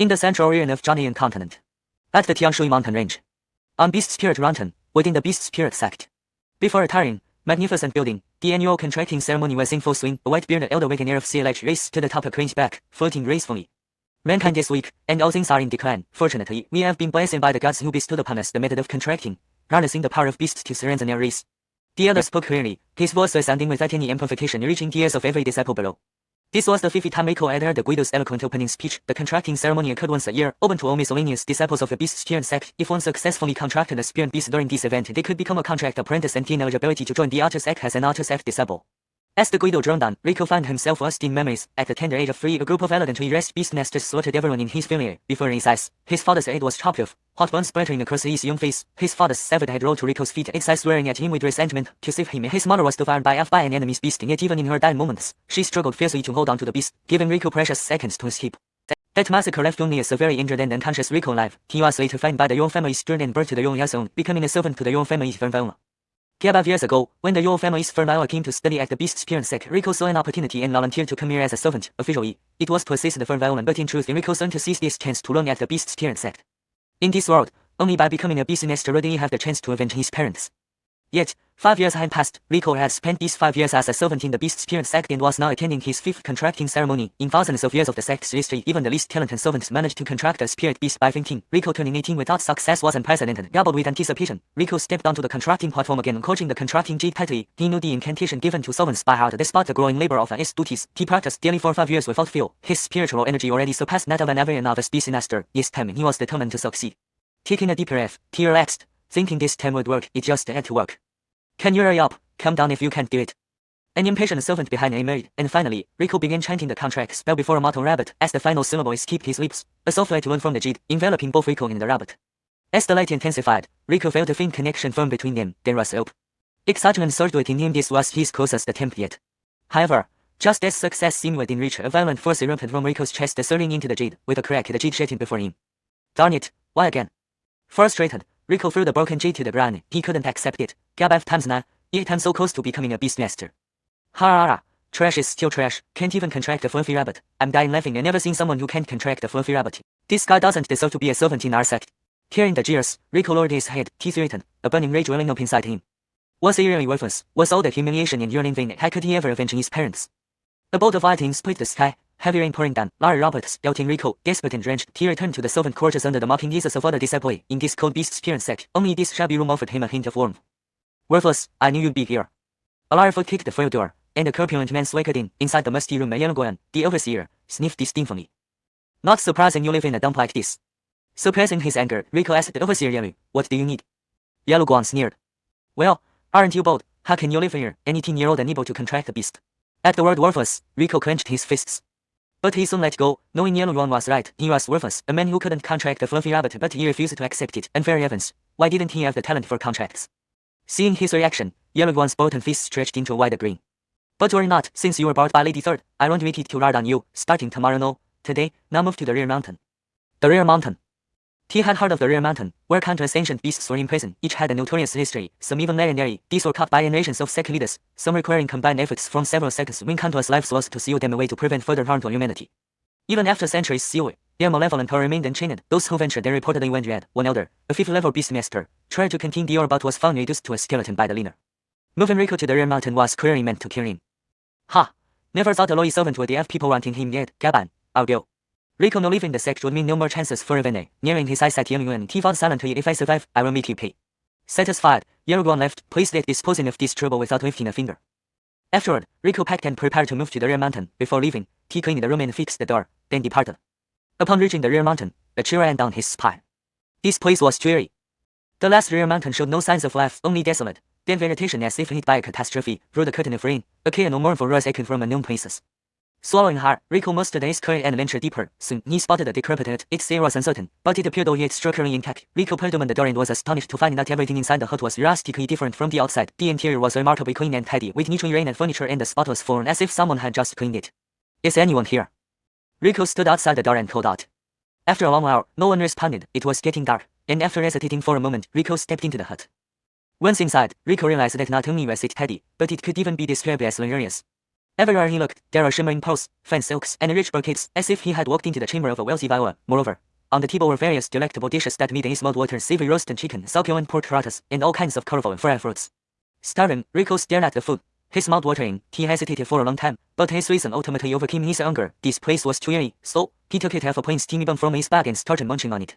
in the central region of Dongyun Continent, at the Xianxia mountain range, on Beast Spirit Mountain, within the Beast Spirit Sect. Before retiring, magnificent building, the annual contracting ceremony was in full swing. A white-bearded elder wagoner of CLH raised to the top a cringe back, floating gracefully. Mankind is weak, and all things are in decline. Fortunately, we have been blessed by the gods who bestowed upon us the method of contracting, harnessing the power of beasts to strengthen their race. The elder spoke clearly, his voice resounding without any amplification, reaching the ears of every disciple below. This was the 50th time Rico had heard the Guido's eloquent opening speech. The contracting ceremony occurred once a year, open to all miscellaneous disciples of the Beast Spirit Sect. If one successfully contracted a spirit beast during this event, they could become a contract apprentice and gain eligibility to join the Outer Sect as an Outer Sect disciple. As the Guido droned on, Rico found himself lost in memories. At the tender age of 3, a group of elegantly dressed beastmasters slaughtered everyone in his family. Before his eyes, his father's head was chopped off, hot blood splattering across his young face. His father's severed head rolled to Rico's feet, its eyes swearing at him with resentment. To save him, his mother was devoured by an enemy's beast, yet even in her dying moments, she struggled fiercely to hold on to the beast, giving Rico precious seconds to escape. That massacre left only a severely injured and unconscious Rico alive. He was later found by the Yuan family, stern and brought to the Yuan zone, becoming a servant to the Yuan family for Valma. 5 years ago, when the Yuan family's firm came to study at the Beast Spirit Sect, Rico saw an opportunity and volunteered to come here as a servant. Officially, it was to assist the firm, but in truth, Rico learned to seize this chance to learn at the Beast Spirit Sect. In this world, only by becoming a Beastmaster would he have the chance to avenge his parents. Yet, 5 years had passed. Rico had spent these 5 years as a servant in the Beast Spirit Sect and was now attending his 5th contracting ceremony. In thousands of years of the sect's history, even the least talented servants managed to contract a spirit beast by thinking. Rico turning 18 without success was unprecedented. Doubled with anticipation, Rico stepped onto the contracting platform again, coaching the contracting jade tightly. He knew the incantation given to servants by heart. Despite the growing labor of his duties, he practiced daily for 5 years without fail. His spiritual energy already surpassed that of an average novice beastmaster. This time, he was determined to succeed. Taking a deep breath, he relaxed, thinking this time would work. It just had to work. Can you hurry up? Calm down if you can't do it. An impatient servant behind him murmured, and finally, Rico began chanting the contract spell before a mottled rabbit. As the final syllable escaped his lips, a soft light learned from the jade, enveloping both Rico and the rabbit. As the light intensified, Rico felt a faint connection form between them, then rose up. Excitement surged within him. This was his closest attempt yet. However, just as success seemed within reach, a violent force erupted from Rico's chest, surging into the jade. With a crack, the jade shattered before him. Darn it, why again? Frustrated, Rico threw the broken jade to the ground. He couldn't accept it. 5 times now. 8 times so close to becoming a beastmaster. Ha! Trash is still trash. Can't even contract a fluffy rabbit. I'm dying laughing. I never seen someone who can't contract a fluffy rabbit. This guy doesn't deserve to be a servant in our sect. Hearing the jeers, Rico lowered his head, teeth written, a burning rage welling up inside him. Was he really worthless? Was all the humiliation and yearning vain? How could he ever avenge his parents? A bolt of lightning split the sky, heavy rain pouring down. Larry Roberts, doubting Rico, desperate and drenched, he returned to the servant quarters under the mocking gazes of other disciples. In this cold Beast Spirit Sect, only this shabby room offered him a hint of warmth. Worthless, I knew you'd be here. A large foot kicked the frail door, and a corpulent man swaggered in. Inside the musty room, a Xuanhuan, the overseer, sniffed disdainfully. Not surprising you live in a dump like this. Suppressing his anger, Rico asked the overseer Yalu, what do you need? Xuanhuan sneered. Well, aren't you bold? How can you live here, an 18-year-old unable to contract a beast? At the word worthless, Rico clenched his fists. But he soon let go, knowing Xuanhuan was right. He was worthless, a man who couldn't contract a fluffy rabbit, but he refused to accept it. Unfair heavens, why didn't he have the talent for contracts? Seeing his reaction, Xuanhuan's bottom fist stretched into a wider grin. But worry not, since you were brought by Lady Third, I won't wait to ride on you, starting tomorrow. No, today, now move to the rear mountain. The rear mountain. He had heard of the rear mountain, where countless ancient beasts were imprisoned. Each had a notorious history, some even legendary. These were caught by generations of sect leaders, some requiring combined efforts from several sects, when countless lives lost to seal them away to prevent further harm to humanity. Even after centuries sealed, their malevolent power remained unchained. Those who ventured there reportedly went red. One elder, a 5th-level beastmaster, tried to contain the orb but was found reduced to a skeleton by the leader. Moving Rico to the rear mountain was clearly meant to kill him. Ha! Never thought a loyal servant would have people wanting him yet. Gaban, I'll go. Rico no leaving the sect would mean no more chances for revenge. Nearing his eyesight Xuanhuan, he vowed silently, if I survive, I will make you pay. Satisfied, Xuanhuan left, pleased at disposing of this trouble without lifting a finger. Afterward, Rico packed and prepared to move to the rear mountain. Before leaving, he cleaned the room and fixed the door, then departed. Upon reaching the rear mountain, a chill ran down his spine. This place was dreary. The last rear mountain showed no signs of life, only desolate, dead vegetation as if hit by a catastrophe. Through the curtain of rain, a clear and mournful voice echoed from unknown places. Swallowing hard, Rico mustered his courage and ventured deeper. Soon, he spotted a decrepit hut. Its state was uncertain, but it appeared yet structurally intact. Rico pulled open the door and was astonished to find that everything inside the hut was drastically different from the outside. The interior was remarkably clean and tidy, with neatly arranged furniture and a spotless floor, as if someone had just cleaned it. Is anyone here? Rico stood outside the door and called out. After a long hour, no one responded. It was getting dark, and after hesitating for a moment, Rico stepped into the hut. Once inside, Rico realized that not only was it tidy, but it could even be described as luxurious. Everywhere he looked, there were shimmering pearls, fine silks, and rich brocades, as if he had walked into the chamber of a wealthy viola. Moreover, on the table were various delectable dishes that made in smoked water, savory roasted chicken, and pork paratas, and all kinds of colorful and fried fruits. Starving, Rico stared at the food, his mouth watering. He hesitated for a long time, but his reason ultimately overcame his anger. This place was too eerie, so he took it half a plain steamy bun from his bag and started munching on it.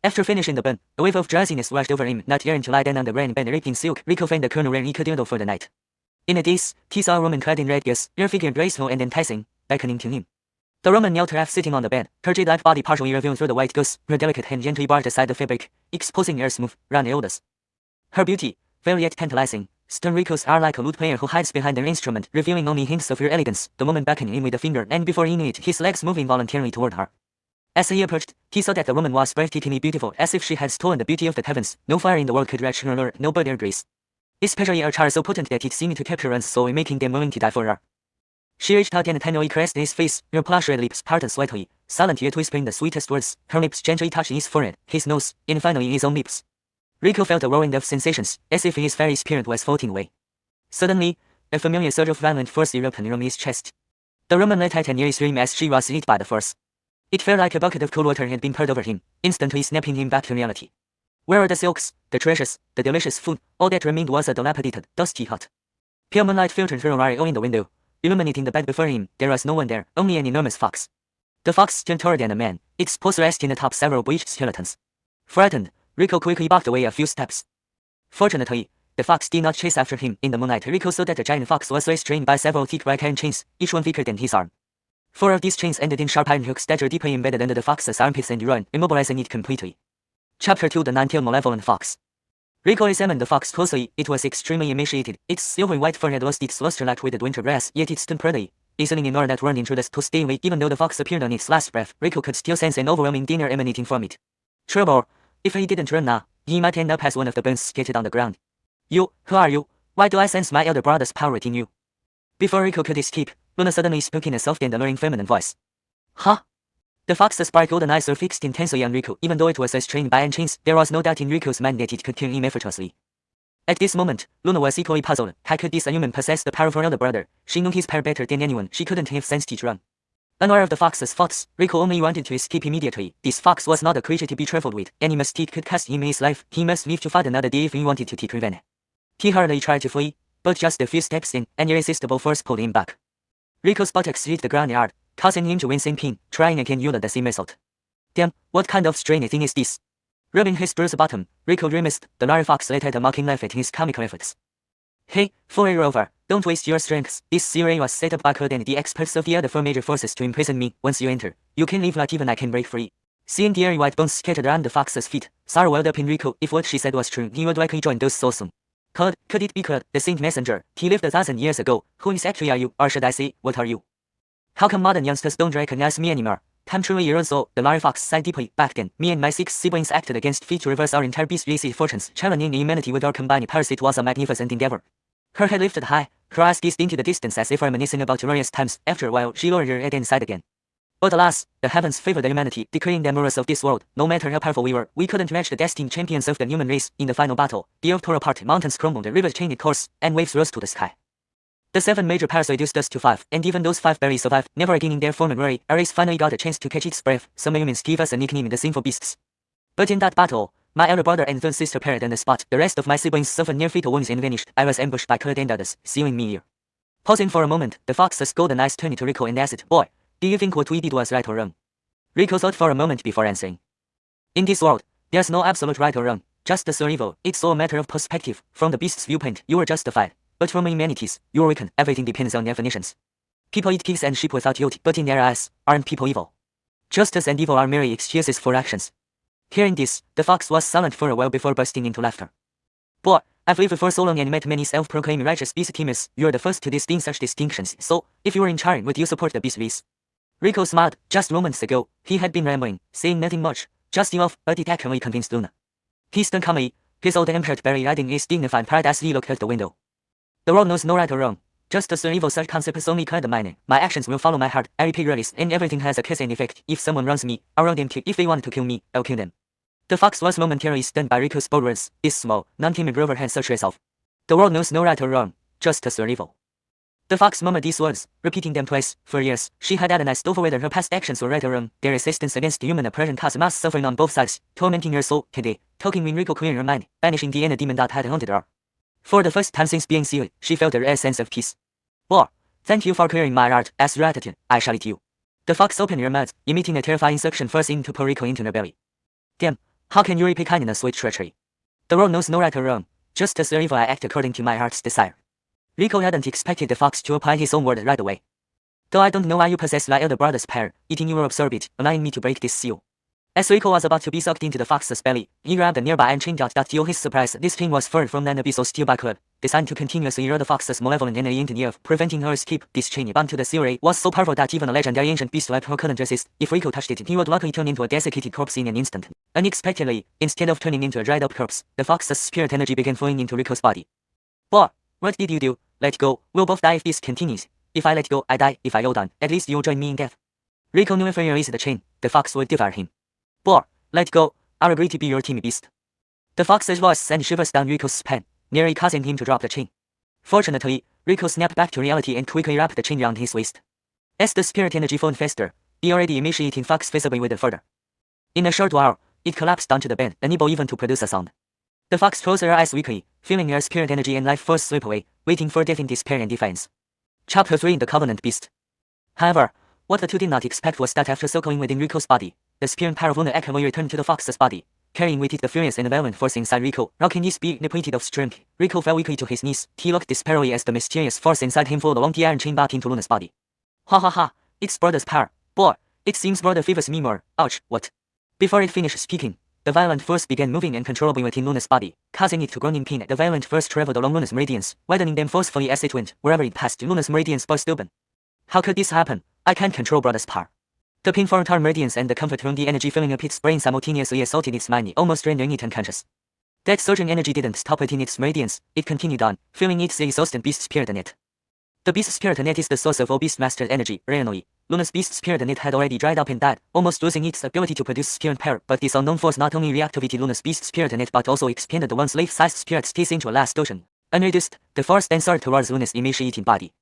After finishing the bun, a wave of drowsiness washed over him, not daring to lie down on the rain bed wrapped in silk. Rico found the corner where he could dwindle for the night. In a daze, he saw a woman clad in red gauze, her figure graceful and enticing, beckoning to him. The woman knelt half sitting on the bed, her jade-like body partially revealed through the white gauze, her delicate hand gently barred aside the fabric, exposing her smooth, round shoulders. Her beauty, veiled yet tantalizing, stunned Rico's eye like a lute player who hides behind an instrument, revealing only hints of her elegance. The woman beckoned him with a finger, and before he knew it, his legs moved involuntarily toward her. As he approached, he saw that the woman was breathtakingly beautiful, as if she had stolen the beauty of the heavens. No fire in the world could match her allure, no bird her grace. Especially a charm so potent that it seemed to capture one's soul, making them willing to die for her. She reached out and tenderly caressed his face, her plush red lips parted slightly, silent yet whispering the sweetest words. Her lips gently touched his forehead, his nose, and finally his own lips. Rico felt a whirlwind of sensations, as if his very spirit was floating away. Suddenly, a familiar surge of violent force erupted from his chest. The woman let out a near scream as she was hit by the force. It felt like a bucket of cold water had been poured over him, instantly snapping him back to reality. Where were the silks, the treasures, the delicious food? All that remained was a dilapidated, dusty hut. Pale moonlight filtered through a wire hole in the window, illuminating the bed before him. There was no one there, only an enormous fox. The fox stood taller than a man, its paws resting atop several bleached skeletons. Frightened, Rico quickly backed away a few steps. Fortunately, the fox did not chase after him. In the moonlight, Rico saw that the giant fox was restrained by several thick black iron chains, each one thicker than his arm. 4 of these chains ended in sharp iron hooks that were deeply embedded under the fox's armpits and groin, immobilizing it completely. Chapter 2: The Nine-Tailed Malevolent Fox. Rico examined the fox closely. It was extremely emaciated. Its silvery white fur had lost its luster like withered winter grass, yet it stood proudly, easily in order that warned intruders to stay away. Even though the fox appeared on its last breath, Rico could still sense an overwhelming danger emanating from it. Trouble. If he didn't run now, he might end up as one of the bones scattered on the ground. You, who are you? Why do I sense my elder brother's power within you? Before Rico could escape, Luna suddenly spoke in a soft and alluring feminine voice. Huh? The fox's bright golden eyes were fixed intensely on Rico. Even though it was restrained by iron chains, there was no doubt in Rico's mind that it could kill him effortlessly. At this moment, Luna was equally puzzled. How could this human possess the power of her elder brother? She knew his power better than anyone. She couldn't have sensed it wrong. Unaware of the fox's thoughts, Rico only wanted to escape immediately. This fox was not a creature to be trifled with. Any mistake could cost him his life. He must live to fight another day if he wanted to take revenge. He hurriedly tried to flee, but just a few steps in, an irresistible force pulled him back. Rico's buttocks hit the ground hard, causing him to wince in pain. Trying again yielded the same result. Damn, what kind of strange thing is this? Rubbing his bruised bottom, Rico grimaced. The large fox let out a mocking laugh at his comical efforts. Hey, fool rover, don't waste your strength. This series was set up by God and the experts of the other 4 major forces to imprison me. Once you enter, you can leave, not even I can break free. Seeing the airy white bones scattered around the fox's feet, sorrow welled up in Rico. If what she said was true, he would likely join those so soon. God, could it be God, the saint messenger? He lived 1,000 years ago. Who exactly are you, or should I say, what are you? How come modern youngsters don't recognize me anymore? Time truly years old, the large fox sighed deeply. Back then, me and my 6 siblings acted against fate to reverse our entire beast race's fortunes, challenging humanity with our combined powers. It was a magnificent endeavor. Her head lifted high, her eyes gazed into the distance as if reminiscing about glorious times. After a while, she lowered her head and sighed again. But alas, the heavens favored humanity, declaring them rulers of this world. No matter how powerful we were, we couldn't match the destined champions of the human race. In the final battle, the earth tore apart, mountains crumbled, the rivers changed course, and waves rose to the sky. The 7 major powers reduced us to 5, and even those 5 barely survived, never regaining their former glory. Our race finally got a chance to catch its breath. Some humans gave us a nickname, the sinful beasts. But in that battle, my elder brother and third sister perished on the spot. The rest of my siblings suffered near fatal wounds and vanished. I was ambushed by Kurt and others, sealing me here. Pausing for a moment, the fox's golden eyes turned to Rico and asked, Boy, do you think what we did was right or wrong? Rico thought for a moment before answering. In this world, there's no absolute right or wrong, just the survival. It's all a matter of perspective. From the beast's viewpoint, you were justified. But from humanity's, you were weakened. Everything depends on definitions. People eat pigs and sheep without guilt, but in their eyes, aren't people evil? Justice and evil are merely excuses for actions. Hearing this, the fox was silent for a while before bursting into laughter. Boy, I've lived for so long and met many self-proclaimed righteous beast tamers. You're the first to distinguish such distinctions, so, if you were in charge, would you support the beast race? Rico smiled. Just moments ago, he had been rambling, saying nothing much, just enough, but it actually convinced Luna. He stood calmly, his old impaired belly riding his dignified pride as he looked out the window. The world knows no right or wrong. Just a survival such concept is only kind of minor. My actions will follow my heart. I repeat release, and everything has a cause and effect. If someone wrongs me, I'll wrong them too. If they want to kill me, I'll kill them. The fox was momentarily stunned by Rico's bold words. This small, non-timid rover had such resolve. The world knows no right or wrong, just a survival. The fox murmured these words, repeating them twice. For years, she had agonized over whether her past actions were right or wrong. Their resistance against human oppression caused mass suffering on both sides, tormenting her soul. Today, talking with Rico cleared her mind, banishing the inner demon that had haunted her. For the first time since being sealed, she felt a rare sense of peace. Boar, thank you for clearing my heart. As gratitude, I shall eat you. The fox opened her mouth, emitting a terrifying suction forcing to pour Rico into her belly. Damn, how can you repay kindness with treachery? The world knows no right or wrong, just as evil I act according to my heart's desire. Rico hadn't expected the fox to apply his own word right away. Though I don't know why you possess my elder brother's power, eating you will absorb it, allowing me to break this seal. As Rico was about to be sucked into the fox's belly, he grabbed a nearby and chained out that to his surprise, this thing was furred from an abyssal steel club, designed to continuously lure the fox's malevolent energy into the earth, preventing her escape. This chain bound to the seal ray was so powerful that even a legendary ancient beast like her couldn't resist. If Rico touched it, he would likely turn into a desiccated corpse in an instant. Unexpectedly, instead of turning into a dried-up corpse, the fox's spirit energy began flowing into Rico's body. Boar, what did you do? Let go. We'll both die if this continues. If I let go, I die. If I hold on, at least you'll join me in death. Rico knew if he released the chain, the fox would devour him. Boar, let go. I'll agree to be your team beast. The fox's voice sent shivers down Rico's spine, nearly causing him to drop the chain. Fortunately, Rico snapped back to reality and quickly wrapped the chain around his waist. As the spirit energy flowed faster, the already emaciating fox visibly withered further. In a short while, it collapsed onto the bed, unable even to produce a sound. The fox closed her eyes weakly, feeling her spirit energy and life force slip away, waiting for death in despair and defiance. Chapter 3 in the Covenant Beast. However, what the two did not expect was that after circling within Rico's body, the spirit power of Luna Echo returned to the fox's body, carrying with it the furious and violent force inside Rico. Rocking his being depleted of strength, Rico fell weakly to his knees. He looked despairingly as the mysterious force inside him flowed along the iron chain back into Luna's body. Ha ha ha, it's brother's power. Boy, it seems brother favors me more. Ouch, what? Before it finished speaking, the violent force began moving uncontrollably within Luna's body, causing it to groan in pain. The violent force traveled along Luna's meridians, widening them forcefully as it went. Wherever it passed, Luna's meridians burst open. How could this happen? I can't control brother's power. The painful entire meridians and the comfort from the energy filling up its brain simultaneously assaulted its mind, almost rendering it unconscious. That surging energy didn't stop within its meridians, it continued on, filling its exhausted Beast Spirit Net. The Beast Spirit Net is the source of all Beastmaster energy. Originally, Luna's Beast Spirit Net had already dried up and died, almost losing its ability to produce spirit power, but this unknown force not only reactivated Luna's Beast Spirit Net but also expanded the once life-sized spirit space into a vast ocean. Unreduced, the force then soared towards Luna's emaciating body.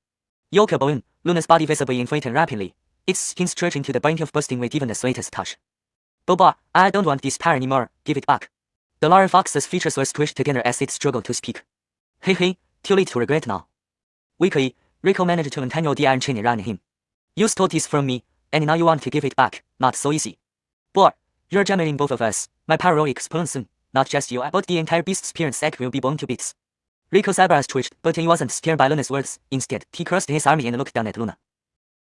Yoke balloon, Luna's body visibly inflated rapidly, its skin stretching to the brink of bursting with even the slightest touch. Boba, I don't want this power anymore, give it back. The large fox's features were squished together as it struggled to speak. Hey, too late to regret now. Weakly, Rico managed to untangle the iron chain around him. You stole this from me, and now you want to give it back, not so easy. Boy, you're jamming both of us, my power will explode soon, not just you but the entire Beast Spirit Sect will be blown to bits. Rico's eyebrows twitched, but he wasn't scared by Luna's words. Instead, he crossed his arms and looked down at Luna.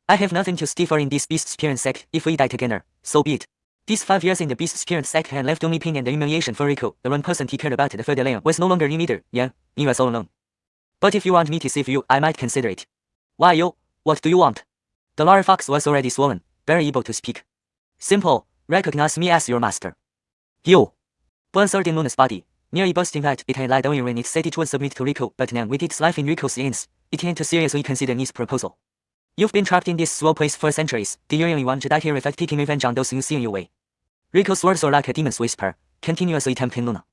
I have nothing to steal for in this Beast Spirit Sect. If we die together, so be it. These 5 years in the Beast Spirit Sect had left only pain and humiliation for Rico. The one person he cared about, the further layer, was no longer him either. Yeah, he was all alone. But if you want me to save you, I might consider it. Why yo? What do you want? The large fox was already swollen, barely able to speak. Simple, recognize me as your master. Yo. Blood surged in Luna's body, nearly bursting out. It had lied earlier when it said it would submit to Rico, but now with its life in Rico's hands, it had to seriously consider his proposal. You've been trapped in this swell place for centuries. Do you really want to die here without taking revenge on those who seal you away? Rico's words were like a demon's whisper, continuously tempting Luna.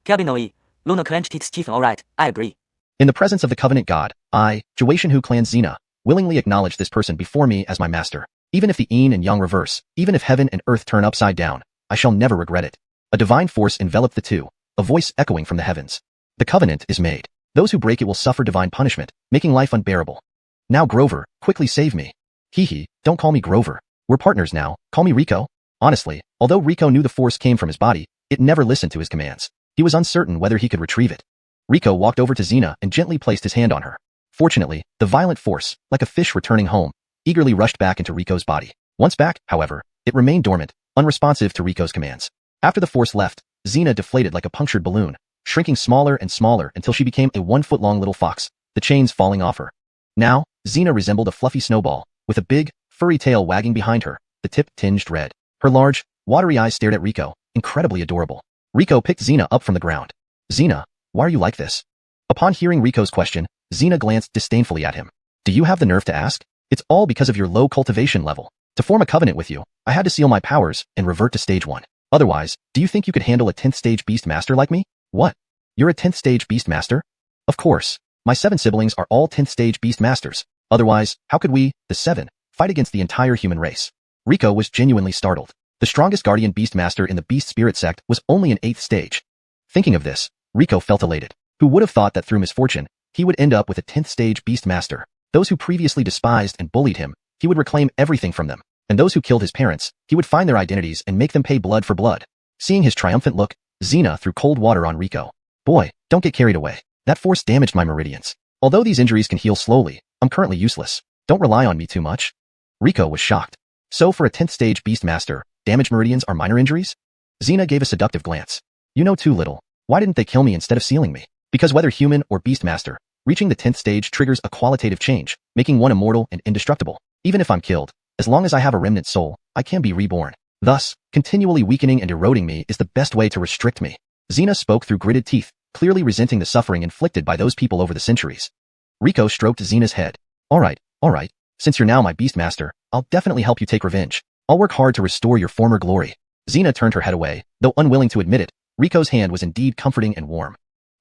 Cabinally, Luna clenched its teeth. Alright, I agree. In the presence of the Covenant God, I, Xuanhuan clan Xena, willingly acknowledge this person before me as my master. Even if the yin and yang reverse, even if heaven and earth turn upside down, I shall never regret it. A divine force enveloped the two, a voice echoing from the heavens. The covenant is made. Those who break it will suffer divine punishment, making life unbearable. Now Grover, quickly save me. Hee, don't call me Grover. We're partners now, call me Rico. Honestly, although Rico knew the force came from his body, it never listened to his commands. He was uncertain whether he could retrieve it. Rico walked over to Xena and gently placed his hand on her. Fortunately, the violent force, like a fish returning home, eagerly rushed back into Rico's body. Once back, however, it remained dormant, unresponsive to Rico's commands. After the force left, Xena deflated like a punctured balloon, shrinking smaller and smaller until she became a 1-foot-long little fox, the chains falling off her. Now, Xena resembled a fluffy snowball, with a big, furry tail wagging behind her, the tip tinged red. Her large, watery eyes stared at Rico, incredibly adorable. Rico picked Xena up from the ground. Xena, why are you like this? Upon hearing Rico's question, Xena glanced disdainfully at him. Do you have the nerve to ask? It's all because of your low cultivation level. To form a covenant with you, I had to seal my powers and revert to stage 1. Otherwise, do you think you could handle a 10th stage Beastmaster like me? What? You're a 10th stage Beastmaster? Of course. My 7 siblings are all 10th stage beast masters. Otherwise, how could we, the 7, fight against the entire human race? Riko was genuinely startled. The strongest guardian beastmaster in the Beast Spirit Sect was only in 8th stage. Thinking of this, Riko felt elated. Who would have thought that through misfortune, he would end up with a 10th stage beastmaster? Those who previously despised and bullied him, he would reclaim everything from them. And those who killed his parents, he would find their identities and make them pay blood for blood. Seeing his triumphant look, Xena threw cold water on Riko. Boy, don't get carried away. That force damaged my meridians. Although these injuries can heal slowly, I'm currently useless. Don't rely on me too much. Riko was shocked. So for a 10th stage beastmaster, damaged meridians are minor injuries? Xena gave a seductive glance. You know too little. Why didn't they kill me instead of sealing me? Because whether human or beastmaster, reaching the 10th stage triggers a qualitative change, making one immortal and indestructible. Even if I'm killed, as long as I have a remnant soul, I can be reborn. Thus, continually weakening and eroding me is the best way to restrict me. Xena spoke through gritted teeth, clearly resenting the suffering inflicted by those people over the centuries. Riko stroked Xena's head. Alright. Since you're now my beastmaster, I'll definitely help you take revenge. I'll work hard to restore your former glory. Xena turned her head away, though unwilling to admit it. Riko's hand was indeed comforting and warm.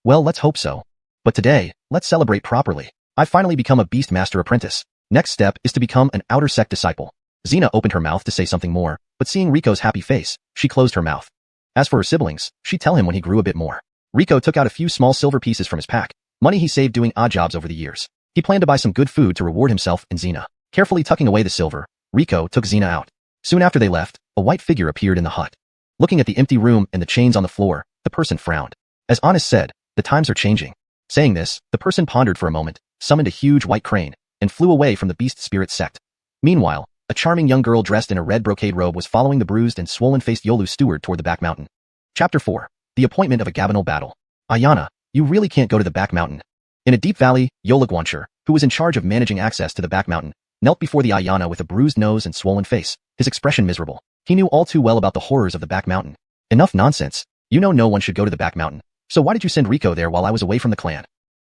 Well, let's hope so. But today, let's celebrate properly. I've finally become a beastmaster apprentice. Next step is to become an outer sect disciple. Xena opened her mouth to say something more, but seeing Riko's happy face, she closed her mouth. As for her siblings, she'd tell him when he grew a bit more. Riko took out a few small silver pieces from his pack, money he saved doing odd jobs over the years. He planned to buy some good food to reward himself and Xena. Carefully tucking away the silver, Riko took Xena out. Soon after they left, a white figure appeared in the hut. Looking at the empty room and the chains on the floor, the person frowned. As Honest said, the times are changing. Saying this, the person pondered for a moment, summoned a huge white crane, and flew away from the Beast Spirit Sect. Meanwhile, a charming young girl dressed in a red brocade robe was following the bruised and swollen-faced Yolu steward toward the back mountain. Chapter 4. The Appointment of a Gabinal Battle. Ayana, you really can't go to the back mountain. In a deep valley, Yolu, who was in charge of managing access to the back mountain, knelt before the Ayana with a bruised nose and swollen face, his expression miserable. He knew all too well about the horrors of the back mountain. Enough nonsense. You know no one should go to the back mountain. So why did you send Riko there while I was away from the clan?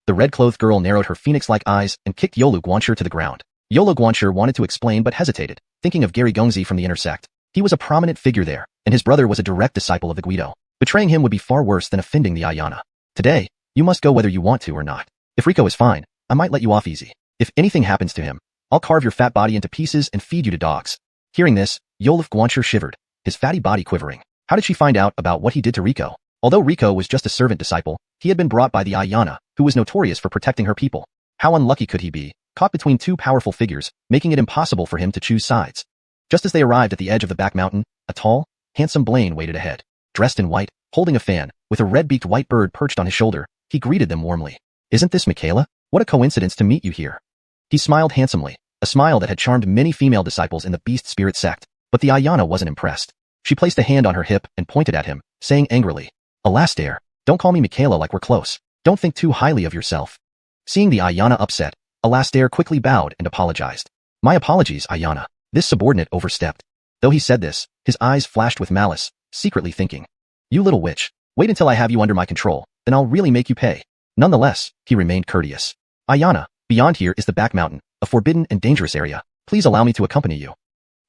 The red-clothed girl narrowed her phoenix-like eyes and kicked Yolu to the ground. Yolu wanted to explain but hesitated, thinking of Gary Gongzi from the inner sect. He was a prominent figure there, and his brother was a direct disciple of the Guido. Betraying him would be far worse than offending the Ayana. Today, you must go whether you want to or not. If Riko is fine, I might let you off easy. If anything happens to him, I'll carve your fat body into pieces and feed you to dogs. Hearing this, Yolu shivered, his fatty body quivering. How did she find out about what he did to Riko? Although Riko was just a servant disciple, he had been brought by the Ayana, who was notorious for protecting her people. How unlucky could he be, caught between two powerful figures, making it impossible for him to choose sides. Just as they arrived at the edge of the back mountain, a tall, handsome Blaine waited ahead. Dressed in white, holding a fan, with a red-beaked white bird perched on his shoulder, he greeted them warmly. Isn't this Michaela? What a coincidence to meet you here. He smiled handsomely, a smile that had charmed many female disciples in the Beast Spirit Sect, but the Ayana wasn't impressed. She placed a hand on her hip and pointed at him, saying angrily, Alastair, don't call me Michaela like we're close. Don't think too highly of yourself. Seeing the Ayana upset, Alastair quickly bowed and apologized. My apologies, Ayana. This subordinate overstepped. Though he said this, his eyes flashed with malice, secretly thinking, you little witch, wait until I have you under my control, then I'll really make you pay. Nonetheless, he remained courteous. Ayana, beyond here is the back mountain, a forbidden and dangerous area. Please allow me to accompany you.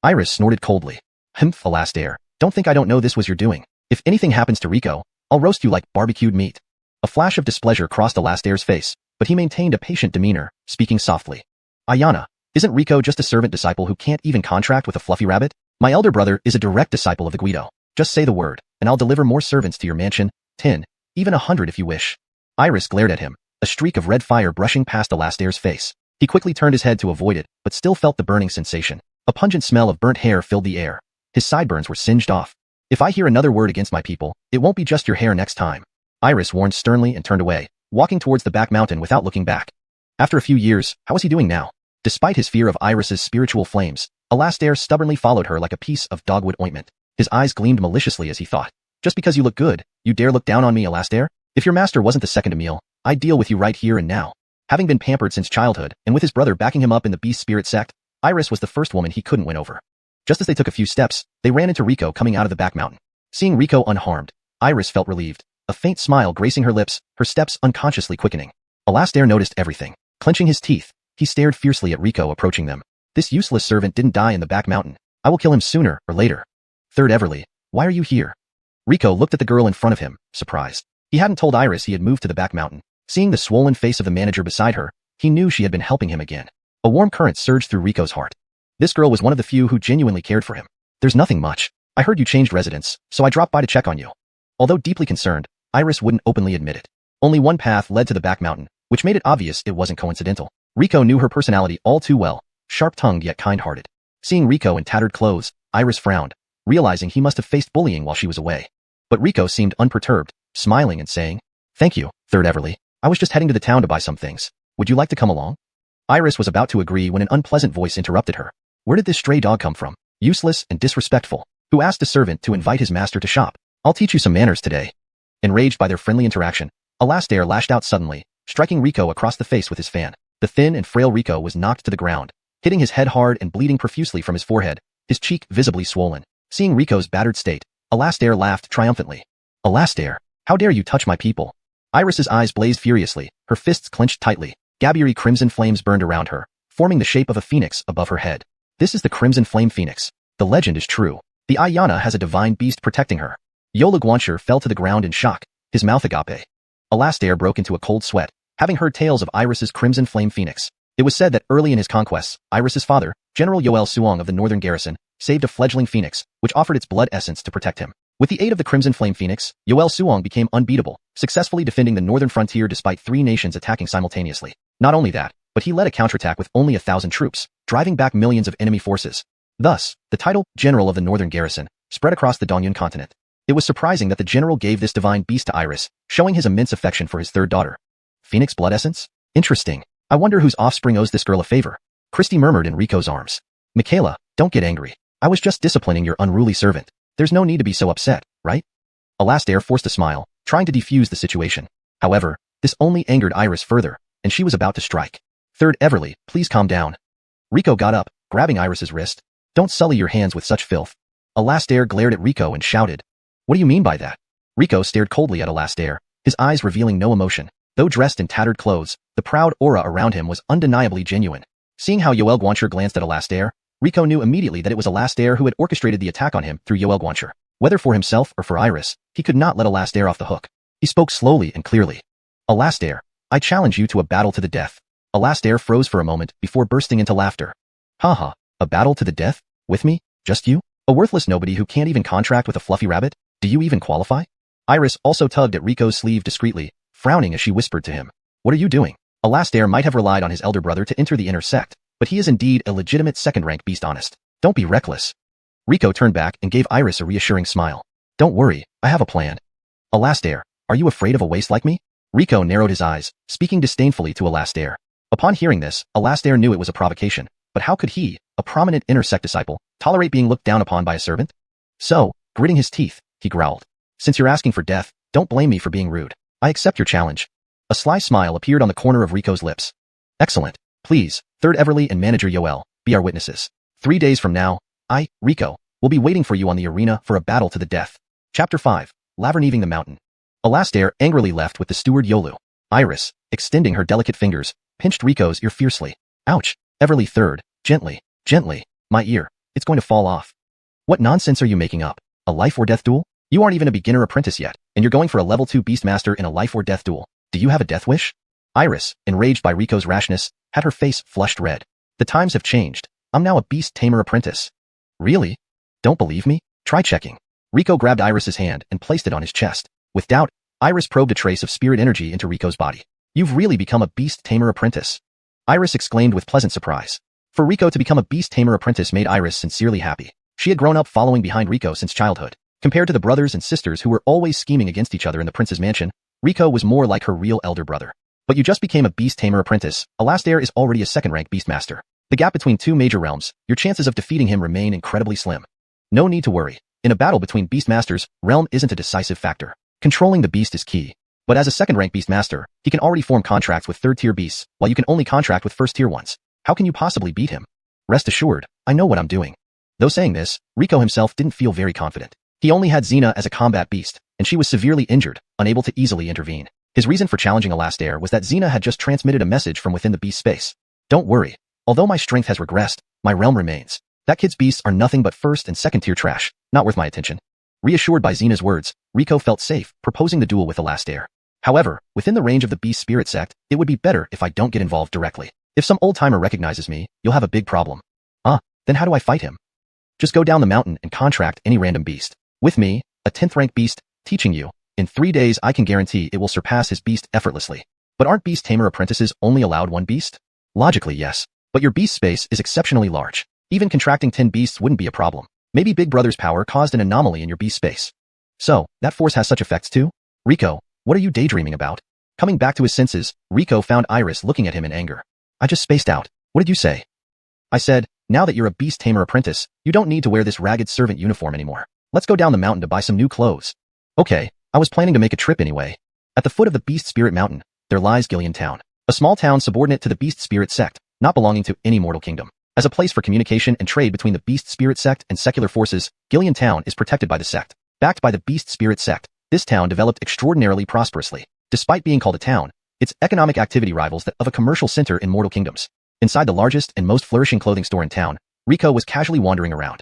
Iris snorted coldly. Humph, Alastair, don't think I don't know this was your doing. If anything happens to Riko, I'll roast you like barbecued meat. A flash of displeasure crossed Alastair's face, but he maintained a patient demeanor, speaking softly. Ayana, isn't Riko just a servant disciple who can't even contract with a fluffy rabbit? My elder brother is a direct disciple of the Guido. Just say the word, and I'll deliver more servants to your mansion, 10, even 100 if you wish. Iris glared at him, a streak of red fire brushing past Alastair's face. He quickly turned his head to avoid it, but still felt the burning sensation. A pungent smell of burnt hair filled the air. His sideburns were singed off. If I hear another word against my people, it won't be just your hair next time. Iris warned sternly and turned away, walking towards the back mountain without looking back. After a few years, how was he doing now? Despite his fear of Iris's spiritual flames, Alastair stubbornly followed her like a piece of dogwood ointment. His eyes gleamed maliciously as he thought. Just because you look good, you dare look down on me, Alastair? If your master wasn't the second Emil, I'd deal with you right here and now. Having been pampered since childhood, and with his brother backing him up in the Beast Spirit Sect, Iris was the first woman he couldn't win over. Just as they took a few steps, they ran into Riko coming out of the back mountain. Seeing Riko unharmed, Iris felt relieved, a faint smile gracing her lips, her steps unconsciously quickening. Alastair noticed everything. Clenching his teeth, he stared fiercely at Riko approaching them. This useless servant didn't die in the back mountain. I will kill him sooner or later. Third Everly, why are you here? Riko looked at the girl in front of him, surprised. He hadn't told Iris he had moved to the back mountain. Seeing the swollen face of the manager beside her, he knew she had been helping him again. A warm current surged through Rico's heart. This girl was one of the few who genuinely cared for him. There's nothing much. I heard you changed residence, so I dropped by to check on you. Although deeply concerned, Iris wouldn't openly admit it. Only one path led to the back mountain, which made it obvious it wasn't coincidental. Rico knew her personality all too well, sharp-tongued yet kind-hearted. Seeing Rico in tattered clothes, Iris frowned, realizing he must have faced bullying while she was away. But Rico seemed unperturbed, smiling and saying, "Thank you, Third Everly. I was just heading to the town to buy some things. Would you like to come along?" Iris was about to agree when an unpleasant voice interrupted her. Where did this stray dog come from? Useless and disrespectful. Who asked a servant to invite his master to shop? I'll teach you some manners today. Enraged by their friendly interaction, Alastair lashed out suddenly, striking Rico across the face with his fan. The thin and frail Rico was knocked to the ground, hitting his head hard and bleeding profusely from his forehead, his cheek visibly swollen. Seeing Rico's battered state, Alastair laughed triumphantly. "Alastair, how dare you touch my people?" Iris's eyes blazed furiously, her fists clenched tightly. Gabbery crimson flames burned around her, forming the shape of a phoenix above her head. This is the Crimson Flame Phoenix. The legend is true. The Ayana has a divine beast protecting her. Yola Guancher fell to the ground in shock, his mouth agape. Alastair broke into a cold sweat, having heard tales of Iris's Crimson Flame Phoenix. It was said that early in his conquests, Iris's father, General Yoel Suong of the Northern Garrison, saved a fledgling phoenix, which offered its blood essence to protect him. With the aid of the Crimson Flame Phoenix, Yoel Suong became unbeatable, successfully defending the northern frontier despite 3 nations attacking simultaneously. Not only that, but he led a counterattack with only 1,000 troops, driving back millions of enemy forces. Thus, the title, General of the Northern Garrison, spread across the Dongyun Continent. It was surprising that the general gave this divine beast to Iris, showing his immense affection for his third daughter. Phoenix blood essence? Interesting. I wonder whose offspring owes this girl a favor. Christy murmured in Rico's arms. Michaela, don't get angry. I was just disciplining your unruly servant. There's no need to be so upset, right? Alastair forced a smile, trying to defuse the situation. However, this only angered Iris further, and she was about to strike. Third Everly, please calm down. Rico got up, grabbing Iris's wrist. Don't sully your hands with such filth. Alastair glared at Rico and shouted. What do you mean by that? Rico stared coldly at Alastair, his eyes revealing no emotion. Though dressed in tattered clothes, the proud aura around him was undeniably genuine. Seeing how Yoel Guancher glanced at Alastair, Rico knew immediately that it was Alastair who had orchestrated the attack on him through Yoel Guancher. Whether for himself or for Iris, he could not let Alastair off the hook. He spoke slowly and clearly. Alastair, I challenge you to a battle to the death. Alastair froze for a moment before bursting into laughter. Haha, a battle to the death? With me? Just you? A worthless nobody who can't even contract with a fluffy rabbit? Do you even qualify? Iris also tugged at Rico's sleeve discreetly, frowning as she whispered to him. What are you doing? Alastair might have relied on his elder brother to enter the inner sect, but he is indeed a legitimate second-rank beast honest. Don't be reckless. Rico turned back and gave Iris a reassuring smile. Don't worry, I have a plan. Alastair, are you afraid of a waste like me? Rico narrowed his eyes, speaking disdainfully to Alastair. Upon hearing this, Alastair knew it was a provocation, but how could he, a prominent inner sect disciple, tolerate being looked down upon by a servant? So, gritting his teeth, he growled. Since you're asking for death, don't blame me for being rude. I accept your challenge. A sly smile appeared on the corner of Rico's lips. Excellent. Please, Third Everly and Manager Yoel, be our witnesses. 3 days from now, I, Rico, will be waiting for you on the arena for a battle to the death. Chapter 5. Laverneving the Mountain. Alastair angrily left with the steward Yolu. Iris, extending her delicate fingers, pinched Rico's ear fiercely. Ouch, Everly Third, gently, gently, my ear, it's going to fall off. What nonsense are you making up? A life or death duel? You aren't even a beginner apprentice yet, and you're going for a level 2 Beastmaster in a life or death duel. Do you have a death wish? Iris, enraged by Rico's rashness, had her face flushed red. The times have changed. I'm now a beast tamer apprentice. Really? Don't believe me? Try checking. Rico grabbed Iris's hand and placed it on his chest. With doubt, Iris probed a trace of spirit energy into Rico's body. You've really become a beast tamer apprentice. Iris exclaimed with pleasant surprise. For Rico to become a beast tamer apprentice made Iris sincerely happy. She had grown up following behind Rico since childhood. Compared to the brothers and sisters who were always scheming against each other in the prince's mansion, Rico was more like her real elder brother. But you just became a beast tamer apprentice. Alastair is already a second-rank beastmaster. The gap between 2 major realms, your chances of defeating him remain incredibly slim. No need to worry. In a battle between beastmasters, realm isn't a decisive factor. Controlling the beast is key. But as a second-rank beastmaster, he can already form contracts with third-tier beasts, while you can only contract with first-tier ones. How can you possibly beat him? Rest assured, I know what I'm doing. Though saying this, Rico himself didn't feel very confident. He only had Xena as a combat beast, and she was severely injured, unable to easily intervene. His reason for challenging Alastair was that Xena had just transmitted a message from within the beast space. Don't worry. Although my strength has regressed, my realm remains. That kid's beasts are nothing but first and second tier trash, not worth my attention. Reassured by Xena's words, Rico felt safe, proposing the duel with Alastair. However, within the range of the Beast Spirit Sect, it would be better if I don't get involved directly. If some old-timer recognizes me, you'll have a big problem. Then how do I fight him? Just go down the mountain and contract any random beast. With me, a 10th rank beast, teaching you. In 3 days I can guarantee it will surpass his beast effortlessly. But aren't beast tamer apprentices only allowed 1 beast? Logically, yes. But your beast space is exceptionally large. Even contracting 10 beasts wouldn't be a problem. Maybe Big Brother's power caused an anomaly in your beast space. So, that force has such effects too? Rico, what are you daydreaming about? Coming back to his senses, Rico found Iris looking at him in anger. I just spaced out. What did you say? I said, now that you're a beast tamer apprentice, you don't need to wear this ragged servant uniform anymore. Let's go down the mountain to buy some new clothes. Okay, I was planning to make a trip anyway. At the foot of the Beast Spirit Mountain, there lies Dongyun Town, a small town subordinate to the Beast Spirit Sect, not belonging to any mortal kingdom. As a place for communication and trade between the Beast Spirit Sect and secular forces, Dongyun Town is protected by the sect. Backed by the Beast Spirit Sect, this town developed extraordinarily prosperously. Despite being called a town, its economic activity rivals that of a commercial center in mortal kingdoms. Inside the largest and most flourishing clothing store in town, Rico was casually wandering around.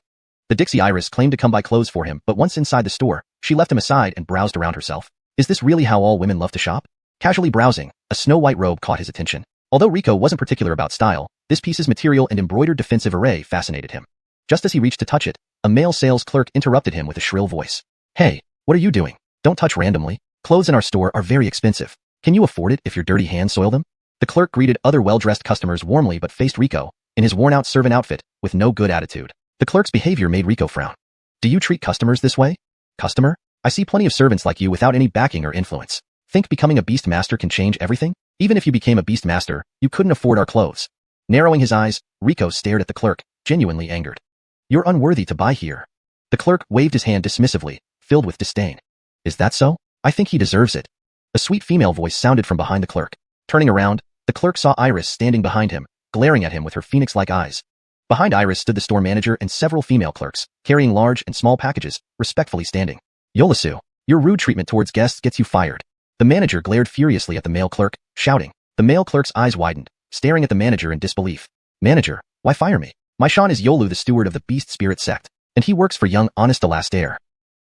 The Dixie Iris claimed to come buy clothes for him, but once inside the store, she left him aside and browsed around herself. Is this really how all women love to shop? Casually browsing, a snow-white robe caught his attention. Although Rico wasn't particular about style, this piece's material and embroidered defensive array fascinated him. Just as he reached to touch it, a male sales clerk interrupted him with a shrill voice. Hey, what are you doing? Don't touch randomly. Clothes in our store are very expensive. Can you afford it if your dirty hands soil them? The clerk greeted other well-dressed customers warmly but faced Rico, in his worn-out servant outfit, with no good attitude. The clerk's behavior made Rico frown. Do you treat customers this way? Customer? I see plenty of servants like you without any backing or influence. Think becoming a Beastmaster can change everything? Even if you became a Beastmaster, you couldn't afford our clothes. Narrowing his eyes, Rico stared at the clerk, genuinely angered. You're unworthy to buy here. The clerk waved his hand dismissively, filled with disdain. Is that so? I think he deserves it. A sweet female voice sounded from behind the clerk. Turning around, the clerk saw Iris standing behind him, glaring at him with her phoenix-like eyes. Behind Iris stood the store manager and several female clerks, carrying large and small packages, respectfully standing. Yolasu, your rude treatment towards guests gets you fired. The manager glared furiously at the male clerk, shouting. The male clerk's eyes widened, staring at the manager in disbelief. Manager, why fire me? My Sean is Yolu, the steward of the Beast Spirit Sect, and he works for young honest Alastair.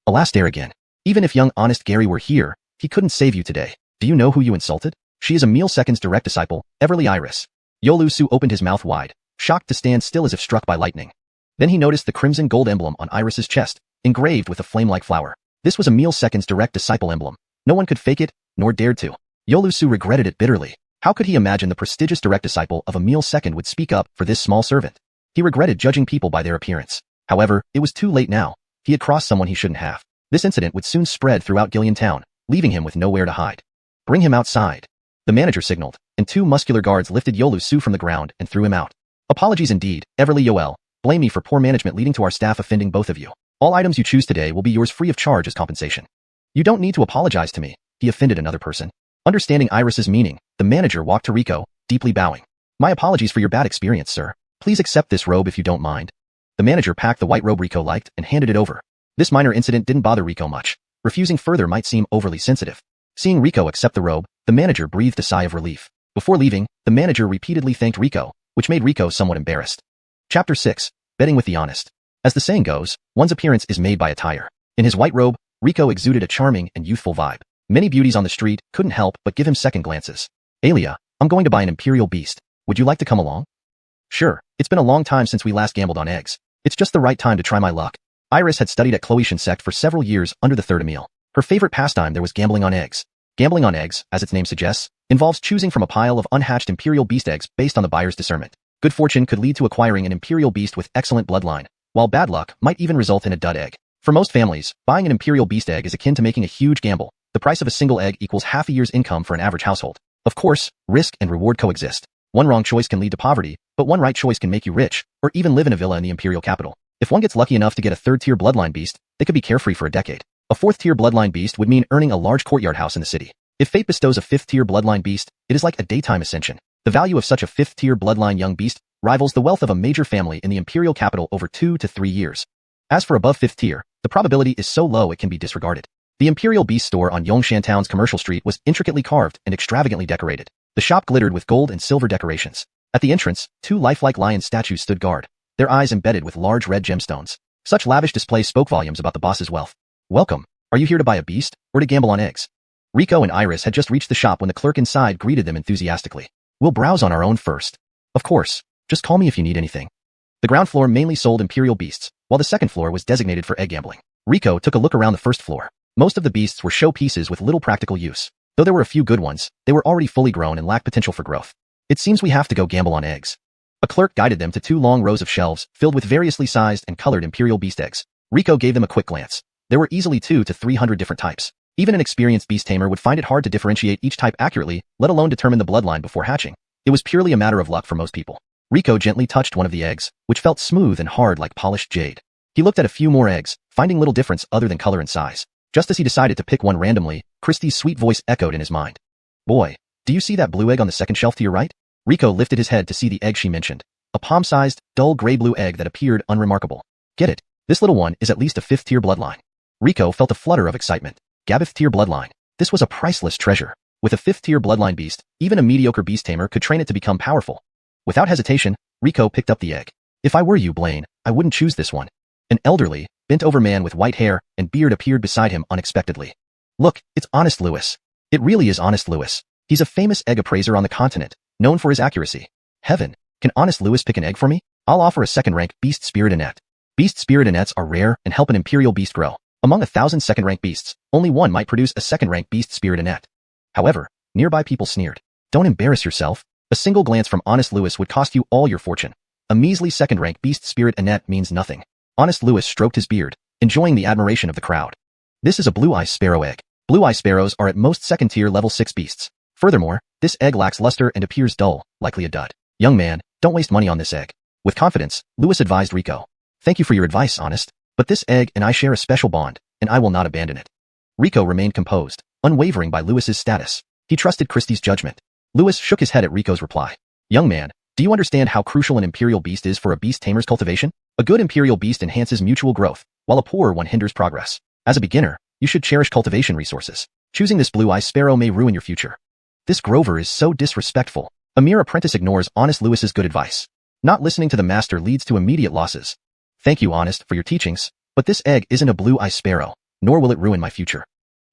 Alastair again. Even if young honest Gary were here, he couldn't save you today. Do you know who you insulted? She is Emil II's direct disciple, Everly Iris. Yolu opened his mouth wide, shocked to stand still as if struck by lightning. Then he noticed the crimson gold emblem on Iris's chest, engraved with a flame-like flower. This was Emil II's direct disciple emblem. No one could fake it, nor dared to. Yolu regretted it bitterly. How could he imagine the prestigious direct disciple of Emil II would speak up for this small servant? He regretted judging people by their appearance. However, it was too late now. He had crossed someone he shouldn't have. This incident would soon spread throughout Dongyun Town, leaving him with nowhere to hide. Bring him outside. The manager signaled, and 2 muscular guards lifted Yolu from the ground and threw him out. Apologies indeed, Everly Yoel. Blame me for poor management leading to our staff offending both of you. All items you choose today will be yours free of charge as compensation. You don't need to apologize to me. He offended another person. Understanding Iris's meaning, the manager walked to Rico, deeply bowing. My apologies for your bad experience, sir. Please accept this robe if you don't mind. The manager packed the white robe Rico liked and handed it over. This minor incident didn't bother Rico much. Refusing further might seem overly sensitive. Seeing Rico accept the robe, the manager breathed a sigh of relief. Before leaving, the manager repeatedly thanked Rico, which made Rico somewhat embarrassed. Chapter 6. Betting with the Honest. As the saying goes, one's appearance is made by attire. In his white robe, Rico exuded a charming and youthful vibe. Many beauties on the street couldn't help but give him second glances. Alia, I'm going to buy an imperial beast. Would you like to come along? Sure, it's been a long time since we last gambled on eggs. It's just the right time to try my luck. Iris had studied at Xuanhuan sect for several years under the third Emil. Her favorite pastime there was gambling on eggs. Gambling on eggs, as its name suggests, involves choosing from a pile of unhatched imperial beast eggs based on the buyer's discernment. Good fortune could lead to acquiring an imperial beast with excellent bloodline, while bad luck might even result in a dud egg. For most families, buying an imperial beast egg is akin to making a huge gamble. The price of a single egg equals half a year's income for an average household. Of course, risk and reward coexist. One wrong choice can lead to poverty, but one right choice can make you rich, or even live in a villa in the imperial capital. If one gets lucky enough to get a third-tier bloodline beast, they could be carefree for a decade. A fourth-tier bloodline beast would mean earning a large courtyard house in the city. If fate bestows a fifth-tier bloodline beast, it is like a daytime ascension. The value of such a fifth-tier bloodline young beast rivals the wealth of a major family in the imperial capital over 2 to 3 years. As for above fifth tier, the probability is so low it can be disregarded. The Imperial Beast store on Yongshan Town's commercial street was intricately carved and extravagantly decorated. The shop glittered with gold and silver decorations. At the entrance, 2 lifelike lion statues stood guard, their eyes embedded with large red gemstones. Such lavish display spoke volumes about the boss's wealth. Welcome. Are you here to buy a beast, or to gamble on eggs? Rico and Iris had just reached the shop when the clerk inside greeted them enthusiastically. We'll browse on our own first. Of course. Just call me if you need anything. The ground floor mainly sold imperial beasts, while the second floor was designated for egg gambling. Rico took a look around the first floor. Most of the beasts were showpieces with little practical use. Though there were a few good ones, they were already fully grown and lacked potential for growth. It seems we have to go gamble on eggs. A clerk guided them to 2 long rows of shelves filled with variously sized and colored imperial beast eggs. Rico gave them a quick glance. There were easily 200 to 300 different types. Even an experienced beast tamer would find it hard to differentiate each type accurately, let alone determine the bloodline before hatching. It was purely a matter of luck for most people. Rico gently touched one of the eggs, which felt smooth and hard like polished jade. He looked at a few more eggs, finding little difference other than color and size. Just as he decided to pick one randomly, Christie's sweet voice echoed in his mind. Boy, do you see that blue egg on the second shelf to your right? Rico lifted his head to see the egg she mentioned. A palm-sized, dull gray-blue egg that appeared unremarkable. Get it? This little one is at least a 5th-tier bloodline. Rico felt a flutter of excitement. Gabith-tier bloodline. This was a priceless treasure. With a 5th-tier bloodline beast, even a mediocre beast tamer could train it to become powerful. Without hesitation, Rico picked up the egg. If I were you, Blaine, I wouldn't choose this one. An elderly, bent-over man with white hair and beard appeared beside him unexpectedly. Look, it's Honest Lewis. It really is Honest Lewis. He's a famous egg appraiser on the continent, known for his accuracy. Heaven, can Honest Lewis pick an egg for me? I'll offer a second-rank Beast Spirit Annette. Beast Spirit Annettes are rare and help an imperial beast grow. Among 1,000 second-rank beasts, only one might produce a second-rank Beast Spirit Annette. However, nearby people sneered. Don't embarrass yourself. A single glance from Honest Lewis would cost you all your fortune. A measly second-rank Beast Spirit Annette means nothing. Honest Lewis stroked his beard, enjoying the admiration of the crowd. This is a blue-eye sparrow egg. Blue-eye sparrows are at most second-tier level 6 beasts. Furthermore, this egg lacks luster and appears dull, likely a dud. Young man, don't waste money on this egg. With confidence, Lewis advised Rico. Thank you for your advice, Honest, but this egg and I share a special bond, and I will not abandon it. Rico remained composed, unwavering by Lewis's status. He trusted Christie's judgment. Lewis shook his head at Rico's reply. Young man, do you understand how crucial an imperial beast is for a beast tamer's cultivation? A good imperial beast enhances mutual growth, while a poor one hinders progress. As a beginner, you should cherish cultivation resources. Choosing this blue-eye sparrow may ruin your future. This Grover is so disrespectful. A mere apprentice ignores Honest Lewis's good advice. Not listening to the master leads to immediate losses. Thank you, Honest, for your teachings, but this egg isn't a blue-eye sparrow, nor will it ruin my future.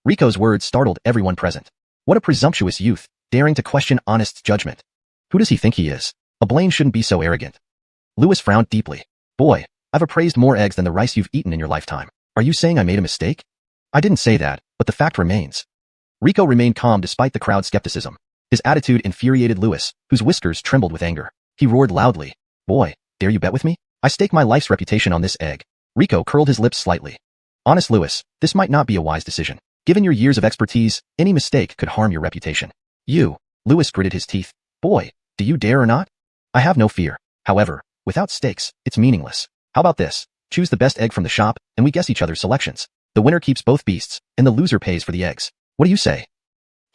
Rico's words startled everyone present. What a presumptuous youth, daring to question Honest's judgment. Who does he think he is? A Blaine shouldn't be so arrogant. Lewis frowned deeply. Boy, I've appraised more eggs than the rice you've eaten in your lifetime. Are you saying I made a mistake? I didn't say that, but the fact remains. Rico remained calm despite the crowd's skepticism. His attitude infuriated Lewis, whose whiskers trembled with anger. He roared loudly. Boy, dare you bet with me? I stake my life's reputation on this egg. Rico curled his lips slightly. Honest Lewis, this might not be a wise decision. Given your years of expertise, any mistake could harm your reputation. Lewis gritted his teeth. Boy, do you dare or not? I have no fear. However, without stakes, it's meaningless. How about this? Choose the best egg from the shop, and we guess each other's selections. The winner keeps both beasts, and the loser pays for the eggs. What do you say?